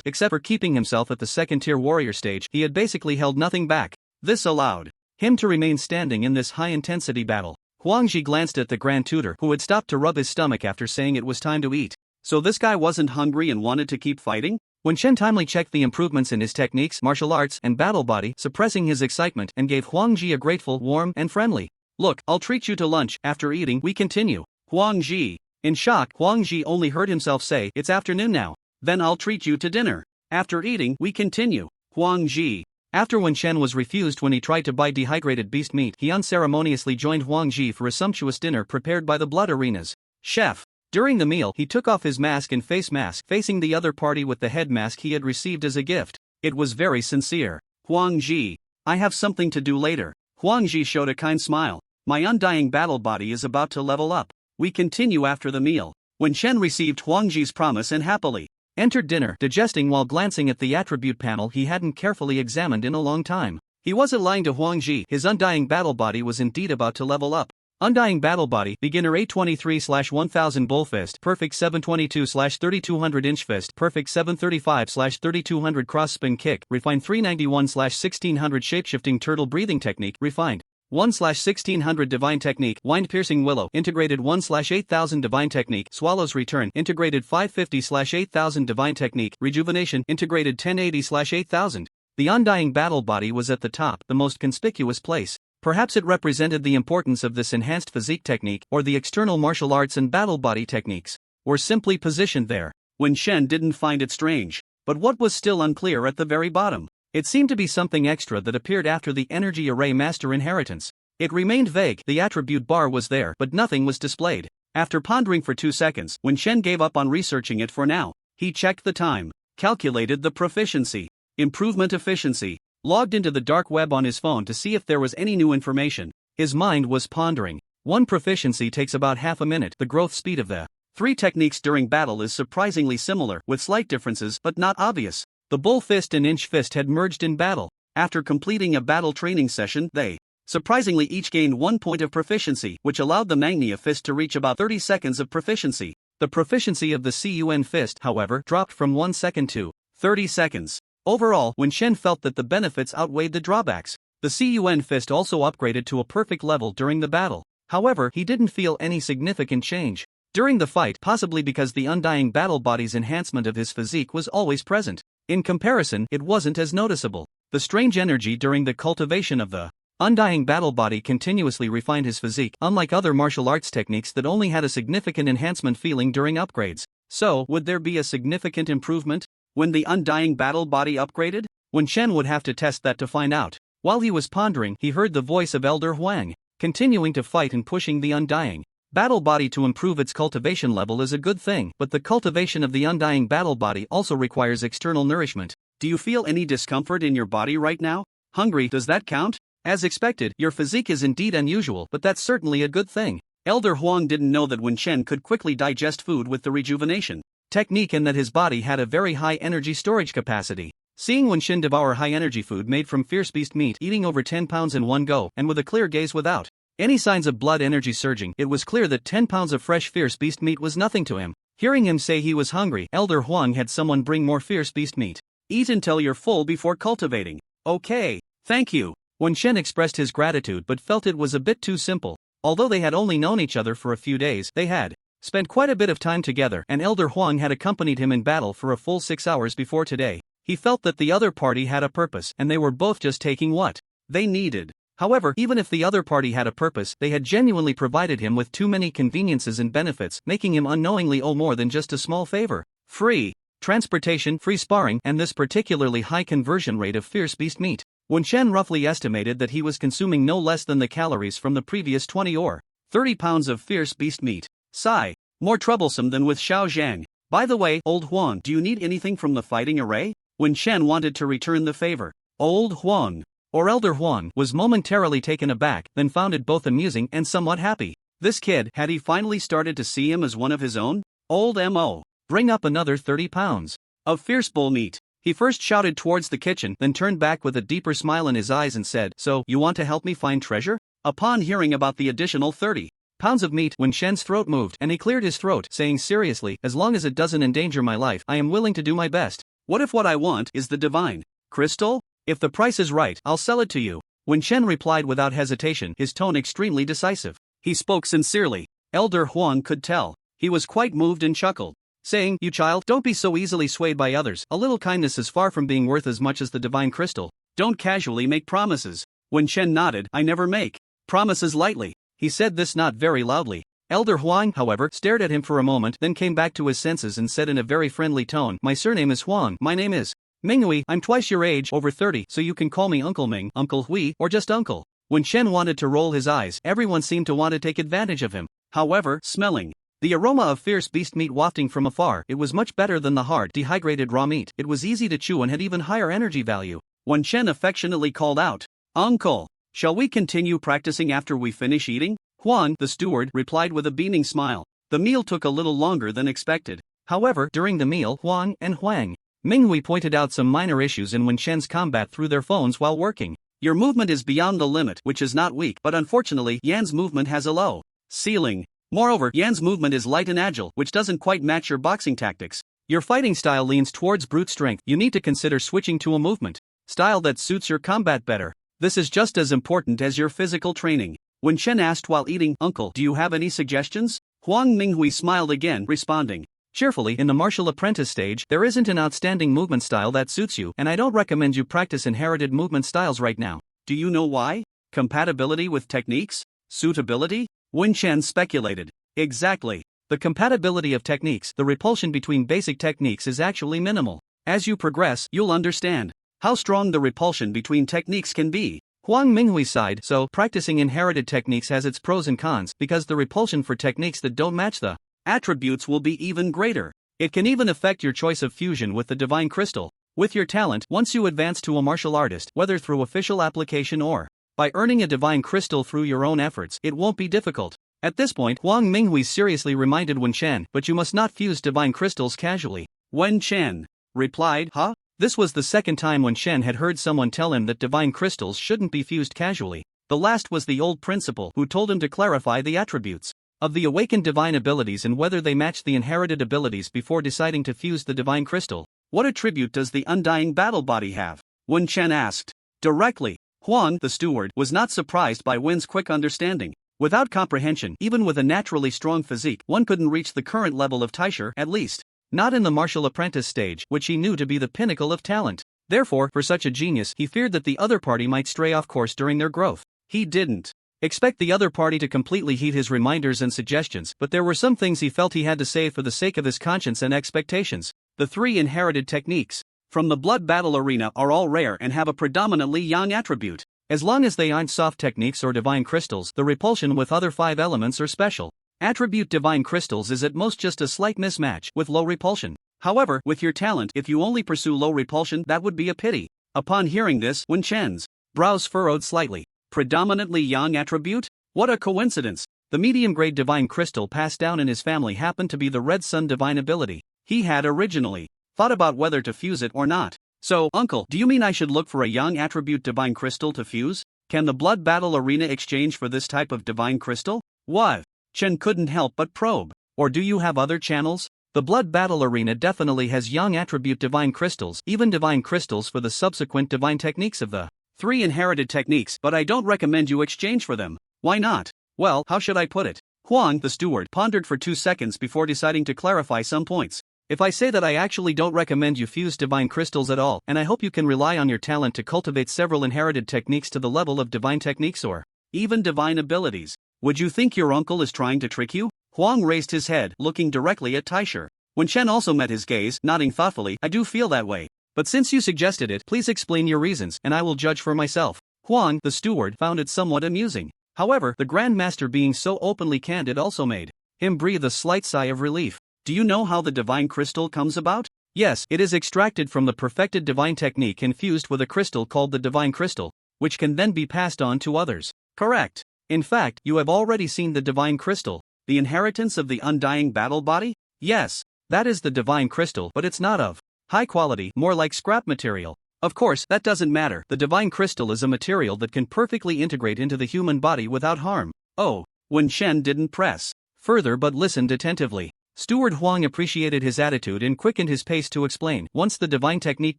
except for keeping himself at the 2nd-tier warrior stage. He had basically held nothing back. This allowed him to remain standing in this high-intensity battle. Huang Ji glanced at the Grand Tutor, who had stopped to rub his stomach after saying it was time to eat. So this guy wasn't hungry and wanted to keep fighting? Wen Shen timely checked the improvements in his techniques, martial arts, and battle body, suppressing his excitement, and gave Huang Ji a grateful, warm, and friendly look. I'll treat you to lunch. After eating, we continue. Huang Ji. In shock, Huang Ji only heard himself say, it's afternoon now. Then I'll treat you to dinner. After eating, we continue. Huang Ji. After Wen Shen was refused when he tried to buy dehydrated beast meat, he unceremoniously joined Huang Ji for a sumptuous dinner prepared by the blood arena's chef. During the meal, he took off his mask and face mask, facing the other party with the head mask he had received as a gift. It was very sincere. Huang Ji. I have something to do later. Huang Ji showed a kind smile. My Undying Battle Body is about to level up. We continue after the meal. Wen Shen received Huang Ji's promise and happily entered dinner, digesting while glancing at the attribute panel he hadn't carefully examined in a long time. He wasn't lying to Huang Ji. His Undying Battle Body was indeed about to level up. Undying Battle Body, Beginner 823/1000 Bull Fist, Perfect 722/3200 Inch Fist, Perfect 735/3200 Cross Spin Kick, Refined 391/1600 Shapeshifting Turtle Breathing Technique, Refined 1/1600 Divine Technique, Wind Piercing Willow, Integrated 1/8000 Divine Technique, Swallow's Return, Integrated 550/8000 Divine Technique, Rejuvenation, Integrated 1080/8000. The undying battle body was at the top, the most conspicuous place. Perhaps it represented the importance of this enhanced physique technique, or the external martial arts and battle body techniques were simply positioned there. Wen Shen didn't find it strange. But what was still unclear at the very bottom? It seemed to be something extra that appeared after the Energy Array Master inheritance. It remained vague, the attribute bar was there, but nothing was displayed. After pondering for 2 seconds, Wen Shen gave up on researching it for now. He checked the time, calculated the proficiency, improvement efficiency, logged into the dark web on his phone to see if there was any new information. His mind was pondering. One proficiency takes about half a minute. The growth speed of the 3 techniques during battle is surprisingly similar, with slight differences but not obvious. The bull fist and inch fist had merged in battle. After completing a battle training session, they surprisingly each gained 1 point of proficiency, which allowed the Manga fist to reach about 30 seconds of proficiency. The proficiency of the Cun fist, however, dropped from 1 second to 30 seconds. Overall, Wen Shen felt that the benefits outweighed the drawbacks. The Cun fist also upgraded to a perfect level during the battle. However, he didn't feel any significant change during the fight, possibly because the undying battle body's enhancement of his physique was always present. In comparison, it wasn't as noticeable. The strange energy during the cultivation of the undying battle body continuously refined his physique, unlike other martial arts techniques that only had a significant enhancement feeling during upgrades. So, would there be a significant improvement when the undying battle body upgraded? Wen Shen would have to test that to find out. While he was pondering, he heard the voice of Elder Huang, continuing to fight and pushing the undying battle body to improve its cultivation level is a good thing, but the cultivation of the undying battle body also requires external nourishment. Do you feel any discomfort in your body right now? Hungry, does that count? As expected, your physique is indeed unusual, but that's certainly a good thing. Elder Huang didn't know that Wen Shen could quickly digest food with the rejuvenation technique and that his body had a very high energy storage capacity. Seeing Wen Shen devour high energy food made from fierce beast meat, eating over 10 pounds in one go, and with a clear gaze without any signs of blood energy surging, it was clear that 10 pounds of fresh fierce beast meat was nothing to him. Hearing him say he was hungry, Elder Huang had someone bring more fierce beast meat. Eat until you're full before cultivating. Okay, thank you. Wen Shen expressed his gratitude but felt it was a bit too simple. Although they had only known each other for a few days, they had spent quite a bit of time together, and Elder Huang had accompanied him in battle for a full 6 hours before today. He felt that the other party had a purpose, and they were both just taking what they needed. However, even if the other party had a purpose, they had genuinely provided him with too many conveniences and benefits, making him unknowingly owe more than just a small favor. Free transportation, free sparring, and this particularly high conversion rate of fierce beast meat. Wen Shen roughly estimated that he was consuming no less than the calories from the previous 20 or 30 pounds of fierce beast meat. Sigh. More troublesome than with Xiao Zhang. By the way, Old Huang, do you need anything from the fighting array? Wen Shen wanted to return the favor. Old Huang, or Elder Huang, was momentarily taken aback, then found it both amusing and somewhat happy. This kid, had he finally started to see him as one of his own? Old M.O. Bring up another 30 pounds of fierce bull meat. He first shouted towards the kitchen, then turned back with a deeper smile in his eyes and said, "So, you want to help me find treasure?" Upon hearing about the additional 30 pounds of meat, Wen Shen's throat moved, and he cleared his throat, saying seriously, "As long as it doesn't endanger my life, I am willing to do my best. What if what I want is the divine crystal? If the price is right, I'll sell it to you." Wen Shen replied without hesitation, his tone extremely decisive. He spoke sincerely. Elder Huang could tell. He was quite moved and chuckled, saying, "You child, don't be so easily swayed by others. A little kindness is far from being worth as much as the divine crystal. Don't casually make promises." Wen Shen nodded. "I never make promises lightly." He said this not very loudly. Elder Huang, however, stared at him for a moment, then came back to his senses and said in a very friendly tone, "My surname is Huang. My name is Minghui. I'm twice your age, over 30, so you can call me Uncle Ming, Uncle Hui, or just Uncle." Wen Shen wanted to roll his eyes. Everyone seemed to want to take advantage of him. However, smelling the aroma of fierce beast meat wafting from afar, it was much better than the hard, dehydrated raw meat. It was easy to chew and had even higher energy value. Wen Shen affectionately called out, "Uncle, shall we continue practicing after we finish eating?" Huang, the steward, replied with a beaming smile. The meal took a little longer than expected. However, during the meal, Huang and Huang Minghui pointed out some minor issues in Wen Shen's combat through their phones while working. "Your movement is beyond the limit, which is not weak, but unfortunately, Yan's movement has a low ceiling. Moreover, Yan's movement is light and agile, which doesn't quite match your boxing tactics. Your fighting style leans towards brute strength. You need to consider switching to a movement style that suits your combat better. This is just as important as your physical training." Wen Shen asked while eating, "Uncle, do you have any suggestions?" Huang Minghui smiled again, responding, cheerfully. In the martial apprentice stage, there isn't an outstanding movement style that suits you, and I don't recommend you practice inherited movement styles right now. Do you know why? Compatibility with techniques? Suitability? Wen Chen speculated. Exactly. The compatibility of techniques, the repulsion between basic techniques is actually minimal. As you progress, you'll understand how strong the repulsion between techniques can be. Huang Minghui sighed. So, practicing inherited techniques has its pros and cons, because the repulsion for techniques that don't match the attributes will be even greater. It can even affect your choice of fusion with the divine crystal. With your talent, once you advance to a martial artist, whether through official application or by earning a divine crystal through your own efforts, it won't be difficult. At this point, Huang Minghui seriously reminded Wen Chen, but you must not fuse divine crystals casually. Wen Chen replied, huh? This was the second time Wen Chen had heard someone tell him that divine crystals shouldn't be fused casually. The last was the old principal who told him to clarify the attributes of the awakened divine abilities and whether they match the inherited abilities before deciding to fuse the divine crystal. What attribute does the undying battle body have? Wen Chen asked. Directly. Huang, the steward, was not surprised by Wen's quick understanding. Without comprehension, even with a naturally strong physique, one couldn't reach the current level of Taisher, at least not in the martial apprentice stage, which he knew to be the pinnacle of talent. Therefore, for such a genius, he feared that the other party might stray off course during their growth. He didn't expect the other party to completely heed his reminders and suggestions, but there were some things he felt he had to say for the sake of his conscience and expectations. The 3 inherited techniques from the blood battle arena are all rare and have a predominantly yang attribute. As long as they aren't soft techniques or divine crystals, the repulsion with other 5 elements are special attribute divine crystals is at most just a slight mismatch with low repulsion. However, with your talent, if you only pursue low repulsion, that would be a pity. Upon hearing this, Wen Chen's brows furrowed slightly. Predominantly yang attribute? What a coincidence! The medium-grade divine crystal passed down in his family happened to be the Red Sun divine ability. He had originally thought about whether to fuse it or not. So, uncle, do you mean I should look for a yang attribute divine crystal to fuse? Can the blood battle arena exchange for this type of divine crystal? What? Chen couldn't help but probe. Or do you have other channels? The blood battle arena definitely has yang attribute divine crystals, even divine crystals for the subsequent divine techniques of the 3 inherited techniques, but I don't recommend you exchange for them. Why not? Well, how should I put it? Huang, the steward, pondered for 2 seconds before deciding to clarify some points. If I say that I actually don't recommend you fuse divine crystals at all, and I hope you can rely on your talent to cultivate several inherited techniques to the level of divine techniques or even divine abilities, would you think your uncle is trying to trick you? Huang raised his head, looking directly at Taisher. Wen Chen also met his gaze, nodding thoughtfully. I do feel that way. But since you suggested it, please explain your reasons, and I will judge for myself. Huang, the steward, found it somewhat amusing. However, the Grand Master being so openly candid also made him breathe a slight sigh of relief. Do you know how the divine crystal comes about? Yes, it is extracted from the perfected divine technique and fused with a crystal called the divine crystal, which can then be passed on to others. Correct. In fact, you have already seen the divine crystal, the inheritance of the undying battle body? Yes, that is the divine crystal, but it's not of high quality, more like scrap material. Of course, that doesn't matter. The divine crystal is a material that can perfectly integrate into the human body without harm. Oh, Wen Chen didn't press further but listened attentively. Steward Huang appreciated his attitude and quickened his pace to explain. Once the divine technique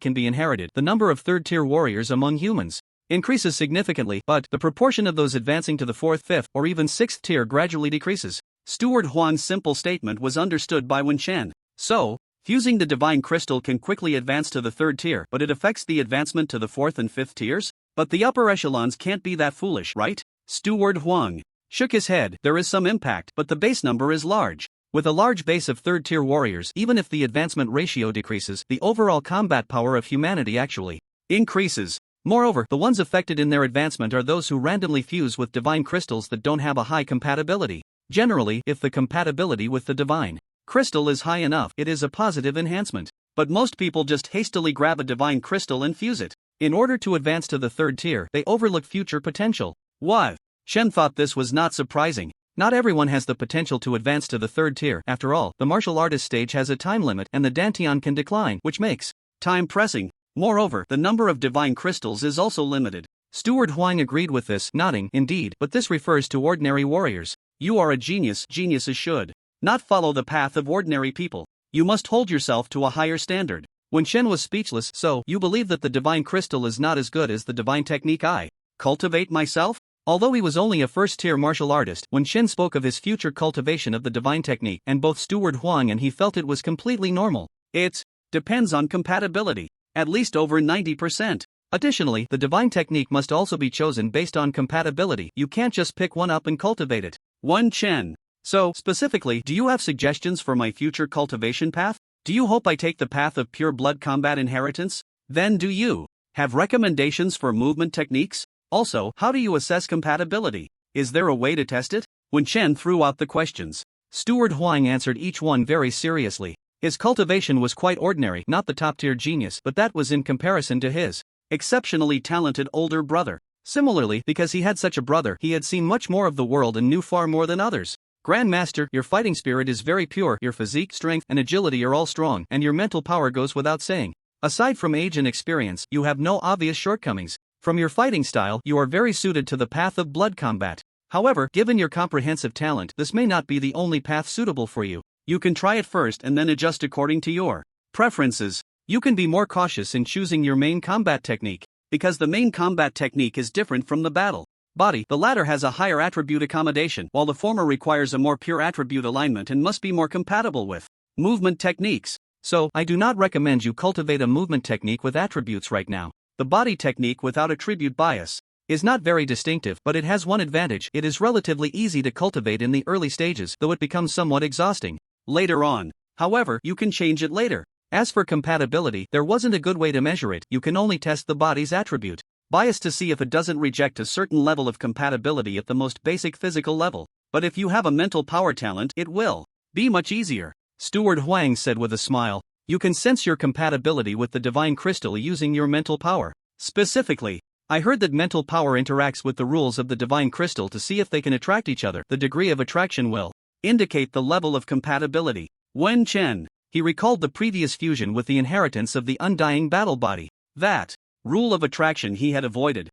can be inherited, the number of 3rd-tier warriors among humans increases significantly, but the proportion of those advancing to the 4th, 5th, or even 6th tier gradually decreases. Steward Huang's simple statement was understood by Wen Chen. So, fusing the divine crystal can quickly advance to the 3rd tier, but it affects the advancement to the 4th and 5th tiers? But the upper echelons can't be that foolish, right? Steward Huang shook his head. There is some impact, but the base number is large. With a large base of 3rd-tier warriors, even if the advancement ratio decreases, the overall combat power of humanity actually increases. Moreover, the ones affected in their advancement are those who randomly fuse with divine crystals that don't have a high compatibility. Generally, if the compatibility with the divine crystal is high enough, it is a positive enhancement. But most people just hastily grab a divine crystal and fuse it. In order to advance to the 3rd tier, they overlook future potential. What? Chen thought this was not surprising. Not everyone has the potential to advance to the 3rd tier. After all, the martial artist stage has a time limit and the dantian can decline, which makes time pressing. Moreover, the number of divine crystals is also limited. Steward Huang agreed with this, nodding. Indeed, but this refers to ordinary warriors. You are a genius. Geniuses should not follow the path of ordinary people. You must hold yourself to a higher standard. Wen Chen was speechless. So, you believe that the divine crystal is not as good as the divine technique I cultivate myself? Although he was only a first-tier martial artist, when Shen spoke of his future cultivation of the divine technique, and both Steward Huang and he felt it was completely normal. It depends on compatibility, at least over 90%. Additionally, the divine technique must also be chosen based on compatibility. You can't just pick one up and cultivate it. 1 Chen. So, specifically, do you have suggestions for my future cultivation path? Do you hope I take the path of pure blood combat inheritance? Then do you have recommendations for movement techniques? Also, how do you assess compatibility? Is there a way to test it? When Chen threw out the questions, Steward Huang answered each one very seriously. His cultivation was quite ordinary, not the top-tier genius, but that was in comparison to his exceptionally talented older brother. Similarly, because he had such a brother, he had seen much more of the world and knew far more than others. Grandmaster, your fighting spirit is very pure, your physique, strength, and agility are all strong, and your mental power goes without saying. Aside from age and experience, you have no obvious shortcomings. From your fighting style, you are very suited to the path of blood combat. However, given your comprehensive talent, this may not be the only path suitable for you. You can try it first and then adjust according to your preferences. You can be more cautious in choosing your main combat technique, because the main combat technique is different from the battle body. The latter has a higher attribute accommodation, while the former requires a more pure attribute alignment and must be more compatible with movement techniques. So, I do not recommend you cultivate a movement technique with attributes right now. The body technique without attribute bias is not very distinctive, but it has one advantage: it is relatively easy to cultivate in the early stages, though it becomes somewhat exhausting later on. However, you can change it later. As for compatibility, there wasn't a good way to measure it. You can only test the body's attribute bias to see if it doesn't reject a certain level of compatibility at the most basic physical level. But if you have a mental power talent, it will be much easier. Steward Huang said with a smile. You can sense your compatibility with the divine crystal using your mental power. Specifically, I heard that mental power interacts with the rules of the divine crystal to see if they can attract each other. The degree of attraction will indicate the level of compatibility. Wen Chen. He recalled the previous fusion with the inheritance of the undying battle body. That rule of attraction he had avoided.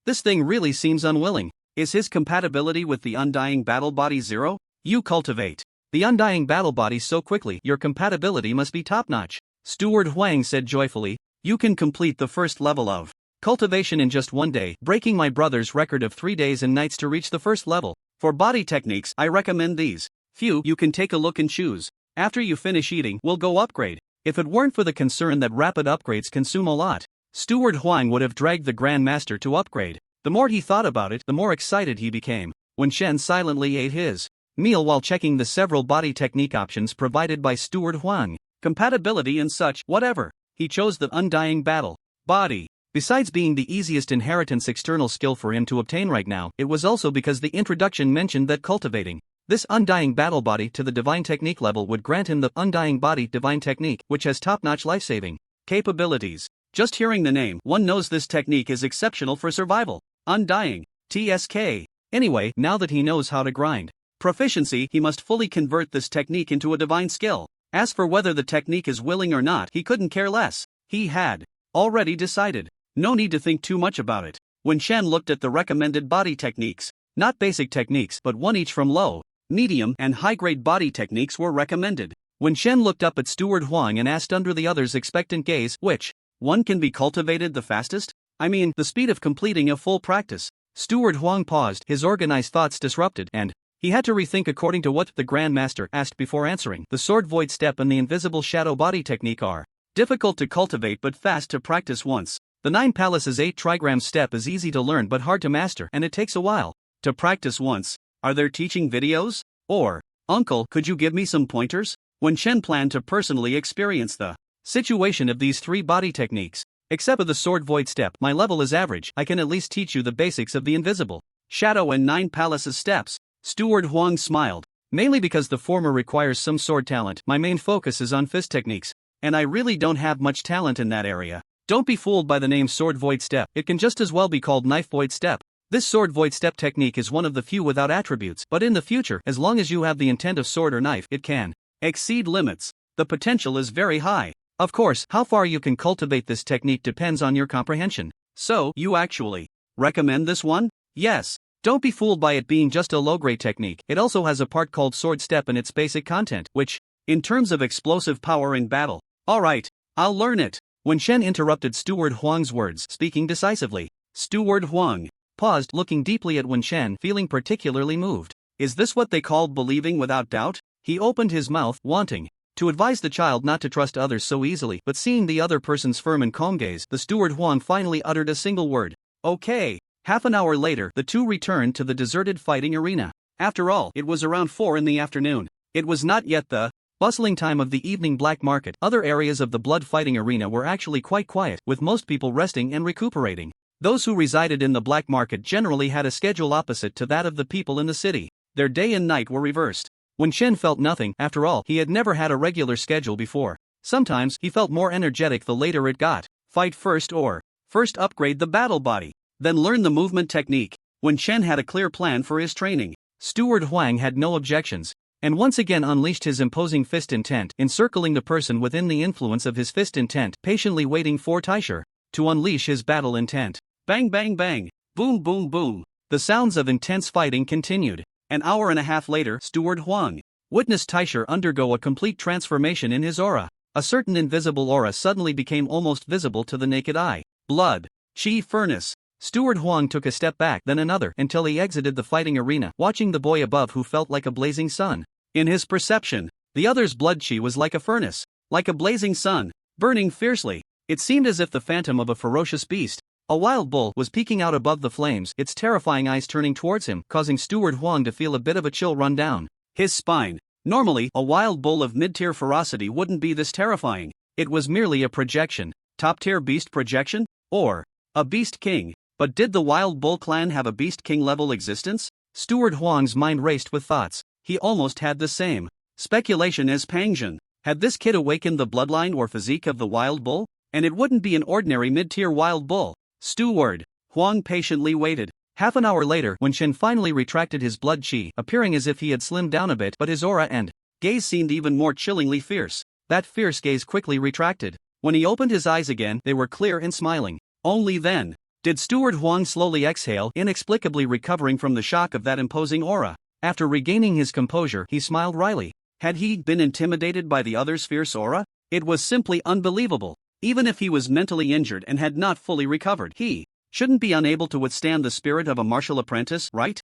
This thing really seems unwilling. Is his compatibility with the undying battle body 0? You cultivate the undying battle body so quickly, your compatibility must be top-notch. Steward Huang said joyfully. You can complete the first level of cultivation in just 1 day, breaking my brother's record of 3 days and nights to reach the first level. For body techniques, I recommend these. Few you can take a look and choose. After you finish eating, we'll go upgrade. If it weren't for the concern that rapid upgrades consume a lot, Steward Huang would have dragged the Grandmaster to upgrade. The more he thought about it, the more excited he became. When Shen silently ate his meal while checking the several body technique options provided by Steward Huang, compatibility and such, whatever, he chose the undying battle body. Besides being the easiest inheritance external skill for him to obtain right now, it was also because the introduction mentioned that cultivating this undying battle body to the divine technique level would grant him the undying body divine technique, which has top-notch life-saving capabilities. Just hearing the name, one knows this technique is exceptional for survival. Undying TSK. Anyway, now that he knows how to grind proficiency, he must fully convert this technique into a divine skill. As for whether the technique is willing or not, he couldn't care less. He had already decided. No need to think too much about it. When Shen looked at the recommended body techniques, not basic techniques but one each from low, medium, and high-grade body techniques were recommended. When Shen looked up at Steward Huang and asked under the other's expectant gaze, which one can be cultivated the fastest? I mean, the speed of completing a full practice. Steward Huang paused, his organized thoughts disrupted, and he had to rethink according to what the Grandmaster asked before answering. The sword void step and the invisible shadow body technique are difficult to cultivate but fast to practice once. The 9 Palaces 8 trigram step is easy to learn but hard to master, and it takes a while to practice once. Are there teaching videos? Or, Uncle, could you give me some pointers? When Shen planned to personally experience the situation of these 3 body techniques. Except for the sword void step, my level is average. I can at least teach you the basics of the invisible shadow and 9 Palaces steps. Steward Huang smiled. Mainly because the former requires some sword talent, my main focus is on fist techniques, and I really don't have much talent in that area. Don't be fooled by the name sword void step, it can just as well be called knife void step. This sword void step technique is one of the few without attributes, but in the future, as long as you have the intent of sword or knife, it can exceed limits. The potential is very high. Of course, how far you can cultivate this technique depends on your comprehension. So, you actually recommend this one? Yes. Don't be fooled by it being just a low-grade technique. It also has a part called sword step in its basic content, which, in terms of explosive power in battle. Alright, I'll learn it. When Shen interrupted Steward Huang's words, speaking decisively, Steward Huang paused, looking deeply at Wen Shen, feeling particularly moved. Is this what they call believing without doubt? He opened his mouth, wanting to advise the child not to trust others so easily, but seeing the other person's firm and calm gaze, the steward Huang finally uttered a single word. Okay. Half an hour later, the two returned to the deserted fighting arena. After all, it was around 4 in the afternoon. It was not yet the bustling time of the evening black market. Other areas of the blood fighting arena were actually quite quiet, with most people resting and recuperating. Those who resided in the black market generally had a schedule opposite to that of the people in the city. Their day and night were reversed. Wen Shen felt nothing. After all, he had never had a regular schedule before. Sometimes he felt more energetic the later it got. Fight first, or first upgrade the battle body, then learn the movement technique. Wen Shen had a clear plan for his training. Steward Huang had no objections, and once again unleashed his imposing fist intent, encircling the person within the influence of his fist intent, patiently waiting for Taisher to unleash his battle intent. Bang bang bang, boom boom boom. The sounds of intense fighting continued. An hour and a half later, Steward Huang witnessed Taisher undergo a complete transformation in his aura. A certain invisible aura suddenly became almost visible to the naked eye. Blood, chi furnace. Steward Huang took a step back, then another, until he exited the fighting arena, watching the boy above who felt like a blazing sun. In his perception, the other's blood chi was like a furnace, like a blazing sun, burning fiercely. It seemed as if the phantom of a ferocious beast, a wild bull, was peeking out above the flames, its terrifying eyes turning towards him, causing Steward Huang to feel a bit of a chill run down his spine. Normally, a wild bull of mid-tier ferocity wouldn't be this terrifying. It was merely a projection. Top-tier beast projection? Or a beast king? But did the Wild Bull clan have a Beast King level existence? Steward Huang's mind raced with thoughts. He almost had the same speculation as Pangjin. Had this kid awakened the bloodline or physique of the Wild Bull? And it wouldn't be an ordinary mid-tier Wild Bull. Steward Huang patiently waited. Half an hour later, when Shen finally retracted his blood chi, appearing as if he had slimmed down a bit, but his aura and gaze seemed even more chillingly fierce. That fierce gaze quickly retracted. When he opened his eyes again, they were clear and smiling. Only then did Steward Huang slowly exhale, inexplicably recovering from the shock of that imposing aura. After regaining his composure, he smiled wryly. Had he been intimidated by the other's fierce aura? It was simply unbelievable. Even if he was mentally injured and had not fully recovered, he shouldn't be unable to withstand the spirit of a martial apprentice, right?